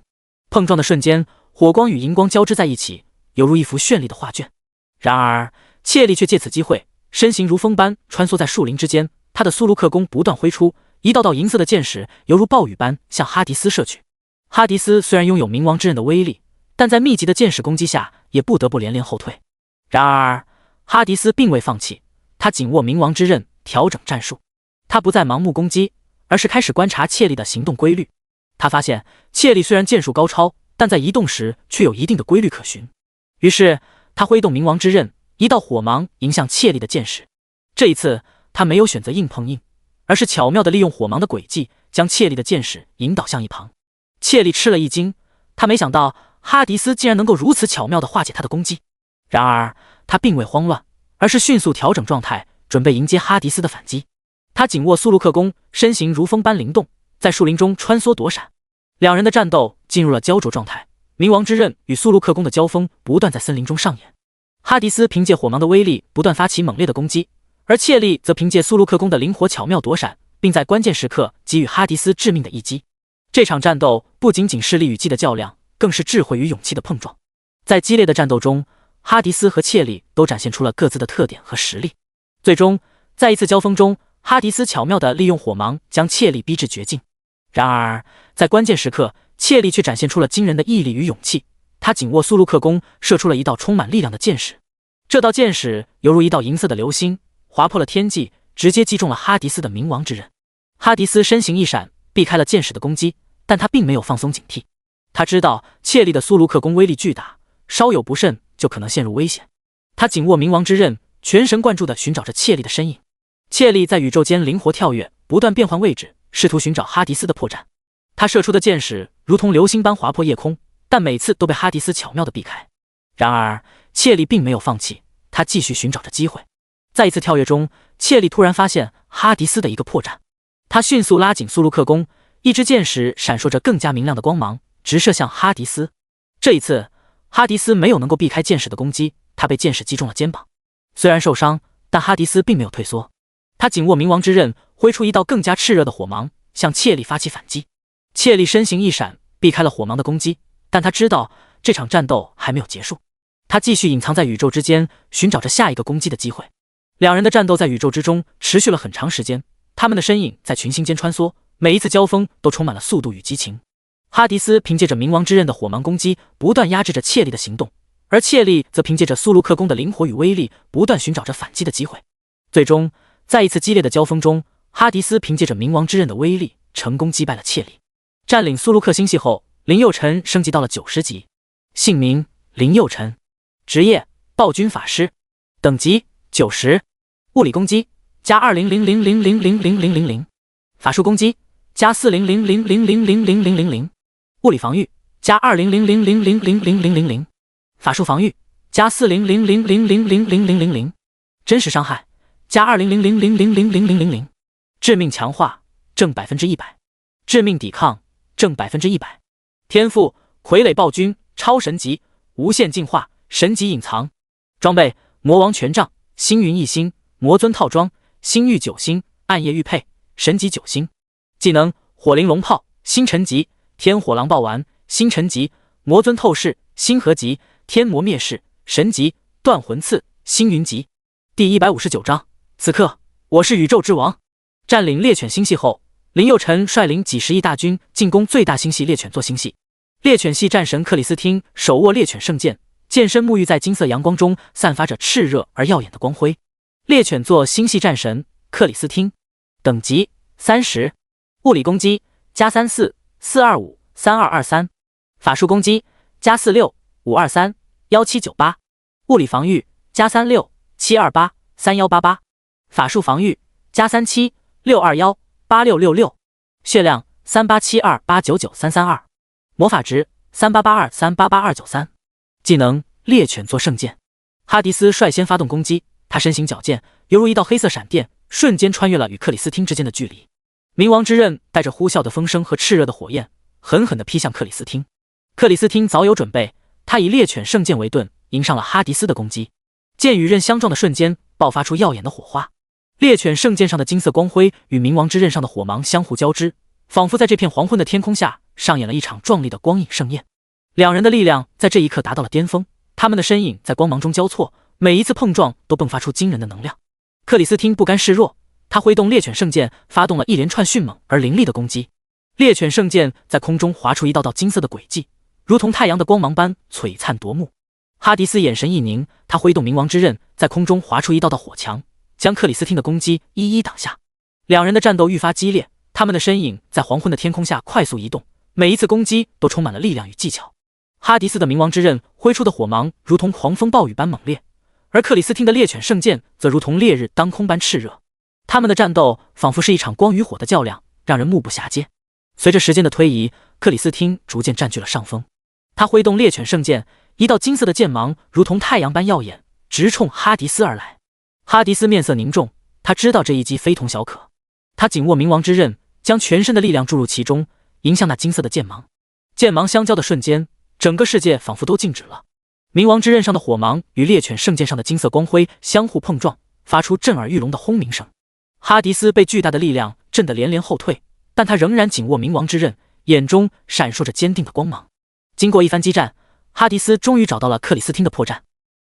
碰撞的瞬间，火光与荧光交织在一起，犹如一幅绚丽的画卷。然而，切利却借此机会，身形如风般穿梭在树林之间，他的苏卢克弓不断挥出，一道道银色的箭矢犹如暴雨般向哈迪斯射去。哈迪斯虽然拥有冥王之刃的威力，但在密集的箭矢攻击下，也不得不连连后退。然而，哈迪斯并未放弃，他紧握冥王之刃，调整战术。他不再盲目攻击，而是开始观察切利的行动规律。他发现切利虽然剑术高超，但在移动时却有一定的规律可循。于是，他挥动冥王之刃，一道火芒迎向切利的箭矢。这一次，他没有选择硬碰硬，而是巧妙地利用火芒的轨迹，将切利的箭矢引导向一旁。切利吃了一惊，他没想到哈迪斯竟然能够如此巧妙地化解他的攻击。然而，他并未慌乱，而是迅速调整状态，准备迎接哈迪斯的反击。他紧握苏卢克弓，身形如风般灵动，在树林中穿梭躲闪。两人的战斗进入了焦灼状态，冥王之刃与苏卢克弓的交锋不断在森林中上演。哈迪斯凭借火芒的威力不断发起猛烈的攻击，而切利则凭借苏卢克弓的灵活巧妙躲闪，并在关键时刻给予哈迪斯致命的一击。这场战斗不仅仅是力与技的较量，更是智慧与勇气的碰撞。在激烈的战斗中，哈迪斯和切利都展现出了各自的特点和实力。最终，在一次交锋中，哈迪斯巧妙地利用火芒将切利逼至绝境。然而，在关键时刻，切利却展现出了惊人的毅力与勇气。他紧握苏卢克弓，射出了一道充满力量的箭矢。这道箭矢犹如一道银色的流星，划破了天际，直接击中了哈迪斯的冥王之刃。哈迪斯身形一闪，避开了箭矢的攻击，但他并没有放松警惕。他知道切利的苏卢克弓威力巨大，稍有不慎就可能陷入危险。他紧握冥王之刃，全神贯注地寻找着切利的身影。切利在宇宙间灵活跳跃，不断变换位置，试图寻找哈迪斯的破绽。他射出的箭矢如同流星般划破夜空，但每次都被哈迪斯巧妙地避开。然而，切利并没有放弃，他继续寻找着机会。在一次跳跃中，切利突然发现哈迪斯的一个破绽。他迅速拉紧苏卢克弓，一支箭矢闪烁着更加明亮的光芒，直射向哈迪斯。这一次，哈迪斯没有能够避开箭矢的攻击，他被箭矢击中了肩膀。虽然受伤，但哈迪斯并没有退缩。他紧握冥王之刃，挥出一道更加炽热的火芒，向切利发起反击。切利身形一闪，避开了火芒的攻击，但他知道这场战斗还没有结束。他继续隐藏在宇宙之间，寻找着下一个攻击的机会。两人的战斗在宇宙之中持续了很长时间，他们的身影在群星间穿梭，每一次交锋都充满了速度与激情。哈迪斯凭借着冥王之刃的火芒攻击，不断压制着切利的行动，而切利则凭借着苏卢克弓的灵活与威力，不断寻找着反击的机会。最终，在一次激烈的交锋中，哈迪斯凭借着冥王之刃的威力，成功击败了切利。占领苏卢克星系后，林佑辰升级到了90级，姓名林佑辰，职业暴君法师，等级90，物理攻击加200000000000，法术攻击加400000000000，物理防御加200000000000，法术防御加400000000000，真实伤害加200000000000，致命强化正100%，致命抵抗正100%。天赋傀儡暴君超神级，无限进化，神级隐藏。装备魔王权杖，星云1星，魔尊套装，星域9星，暗夜玉佩，神级9星。技能火灵龙炮，星辰级，天火狼暴丸，星辰级，魔尊透视，星河级，天魔灭世，神级，断魂刺，星云级。第159章，此刻我是宇宙之王。占领猎犬星系后，林佑辰率领几十亿大军进攻最大星系猎犬座星系。猎犬系战神克里斯汀手握猎犬圣剑，剑身沐浴在金色阳光中，散发着炽热而耀眼的光辉。猎犬座星系战神克里斯汀，等级30，物理攻击加34，425，3223，法术攻击加46，523，1798，物理防御加36，728，3188，法术防御加37，621，8666，血量3872899332，魔法值3882388293，技能猎犬座圣剑。哈迪斯率先发动攻击，他身形矫健，犹如一道黑色闪电，瞬间穿越了与克里斯汀之间的距离。冥王之刃带着呼啸的风声和炽热的火焰，狠狠地劈向克里斯汀。克里斯汀早有准备，他以猎犬圣剑为盾，迎上了哈迪斯的攻击。剑与刃相撞的瞬间，爆发出耀眼的火花。猎犬圣剑上的金色光辉与冥王之刃上的火芒相互交织，仿佛在这片黄昏的天空下上演了一场壮丽的光影盛宴。两人的力量在这一刻达到了巅峰，他们的身影在光芒中交错，每一次碰撞都迸发出惊人的能量。克里斯汀不甘示弱，他挥动猎犬圣剑，发动了一连串迅猛而凌厉的攻击。猎犬圣剑在空中划出一道道金色的轨迹，如同太阳的光芒般璀璨夺目。哈迪斯眼神一凝，他挥动冥王之刃，在空中划出一道道火墙，将克里斯汀的攻击一一挡下。两人的战斗愈发激烈，他们的身影在黄昏的天空下快速移动，每一次攻击都充满了力量与技巧。哈迪斯的冥王之刃挥出的火芒如同狂风暴雨般猛烈，而克里斯汀的猎犬圣剑则如同烈日当空般炽热。他们的战斗仿佛是一场光与火的较量，让人目不暇接。随着时间的推移，克里斯汀逐渐占据了上风。他挥动猎犬圣剑，一道金色的剑芒如同太阳般耀眼，直冲哈迪斯而来。哈迪斯面色凝重，他知道这一击非同小可。他紧握冥王之刃，将全身的力量注入其中，迎向那金色的剑芒。剑芒相交的瞬间，整个世界仿佛都静止了。冥王之刃上的火芒与猎犬圣剑上的金色光辉相互碰撞，发出震耳欲聋的轰鸣声。哈迪斯被巨大的力量震得连连后退，但他仍然紧握冥王之刃，眼中闪烁着坚定的光芒。经过一番激战，哈迪斯终于找到了克里斯汀的破绽。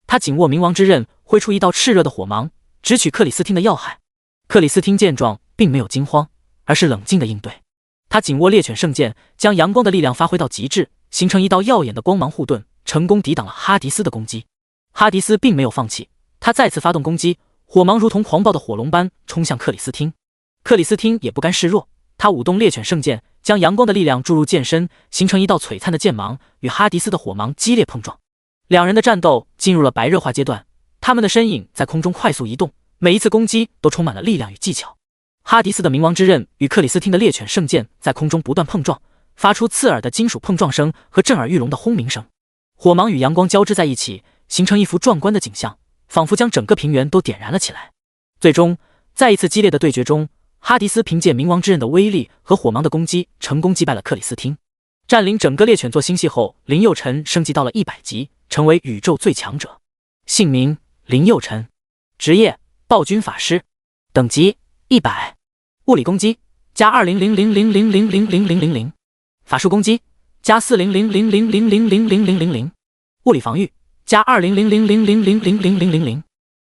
他紧握冥王之刃，挥出一道炽热的火芒，直取克里斯汀的要害。克里斯汀见状并没有惊慌，而是冷静地应对。他紧握猎犬圣剑，将阳光的力量发挥到极致，形成一道耀眼的光芒护盾，成功抵挡了哈迪斯的攻击。哈迪斯并没有放弃，他再次发动攻击，火芒如同狂暴的火龙般冲向克里斯汀。克里斯汀也不甘示弱，他舞动猎犬圣剑，将阳光的力量注入剑身，形成一道璀璨的剑芒，与哈迪斯的火芒激烈碰撞。两人的战斗进入了白热化阶段，他们的身影在空中快速移动，每一次攻击都充满了力量与技巧。哈迪斯的冥王之刃与克里斯汀的猎犬圣剑在空中不断碰撞，发出刺耳的金属碰撞声和震耳欲聋的轰鸣声。火芒与阳光交织在一起，形成一幅壮观的景象，仿佛将整个平原都点燃了起来。最终，在一次激烈的对决中，哈迪斯凭借冥王之刃的威力和火芒的攻击，成功击败了克里斯汀。占领整个猎犬座星系后，林佑辰升级到了100级，成为宇宙最强者。姓名：林佑辰，职业：暴君法师，等级100，物理攻击加200000000000，法术攻击加400000000000，物理防御加200000000000，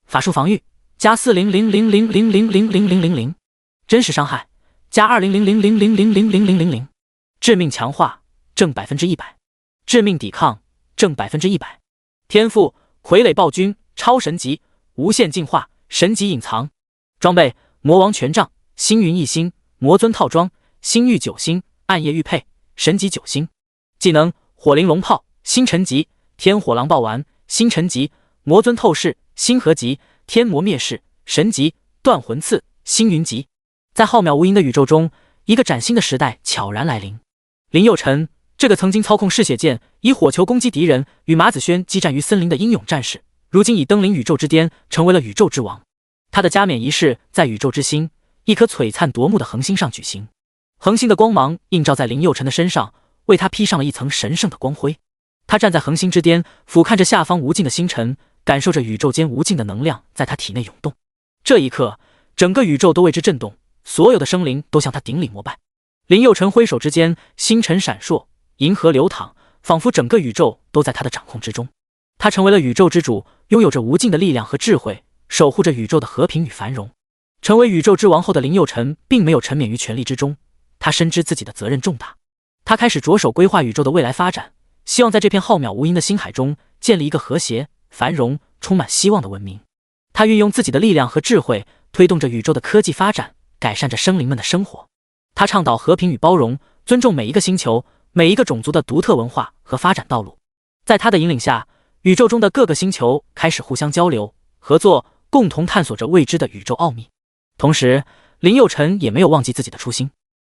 法术防御加400000000000，真实伤害加200000000000，致命强化正100%，致命抵抗正100%。天赋：傀儡暴君，超神级，无限进化，神级隐藏。装备：魔王权杖，星云1星，魔尊套装，星域9星，暗夜玉佩，神级9星。技能：火灵龙炮，星辰级，天火狼暴丸，星辰级，魔尊透视，星河级，天魔灭世，神级，断魂刺，星云级。在浩渺无垠的宇宙中，一个崭新的时代悄然来临。林佑辰，这个曾经操控嗜血剑以火球攻击敌人，与马子轩激战于森林的英勇战士，如今已登临宇宙之巅，成为了宇宙之王。他的加冕仪式在宇宙之星，一颗璀璨夺目的恒星上举行。恒星的光芒映照在林佑辰的身上，为他披上了一层神圣的光辉。他站在恒星之巅，俯瞰着下方无尽的星辰，感受着宇宙间无尽的能量在他体内涌动。这一刻，整个宇宙都为之震动，所有的生灵都向他顶礼膜拜。林佑辰挥手之间，星辰闪烁，银河流淌，仿佛整个宇宙都在他的掌控之中。他成为了宇宙之主，拥有着无尽的力量和智慧，守护着宇宙的和平与繁荣。成为宇宙之王后的林佑辰并没有沉湎于权力之中，他深知自己的责任重大。他开始着手规划宇宙的未来发展，希望在这片浩渺无垠的星海中建立一个和谐、繁荣、充满希望的文明。他运用自己的力量和智慧，推动着宇宙的科技发展，改善着生灵们的生活。他倡导和平与包容，尊重每一个星球、每一个种族的独特文化和发展道路。在他的引领下，宇宙中的各个星球开始互相交流、合作，共同探索着未知的宇宙奥秘。同时，林佑辰也没有忘记自己的初心，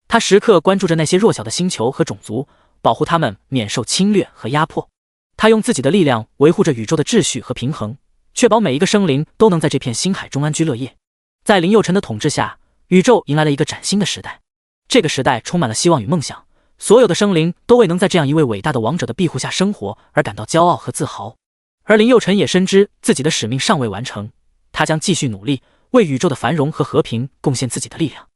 他时刻关注着那些弱小的星球和种族，保护他们免受侵略和压迫。他用自己的力量维护着宇宙的秩序和平衡，确保每一个生灵都能在这片星海中安居乐业。在林佑辰的统治下，宇宙迎来了一个崭新的时代。这个时代充满了希望与梦想，所有的生灵都为能在这样一位伟大的王者的庇护下生活而感到骄傲和自豪。而林佑辰也深知自己的使命尚未完成，他将继续努力，为宇宙的繁荣和和平贡献自己的力量。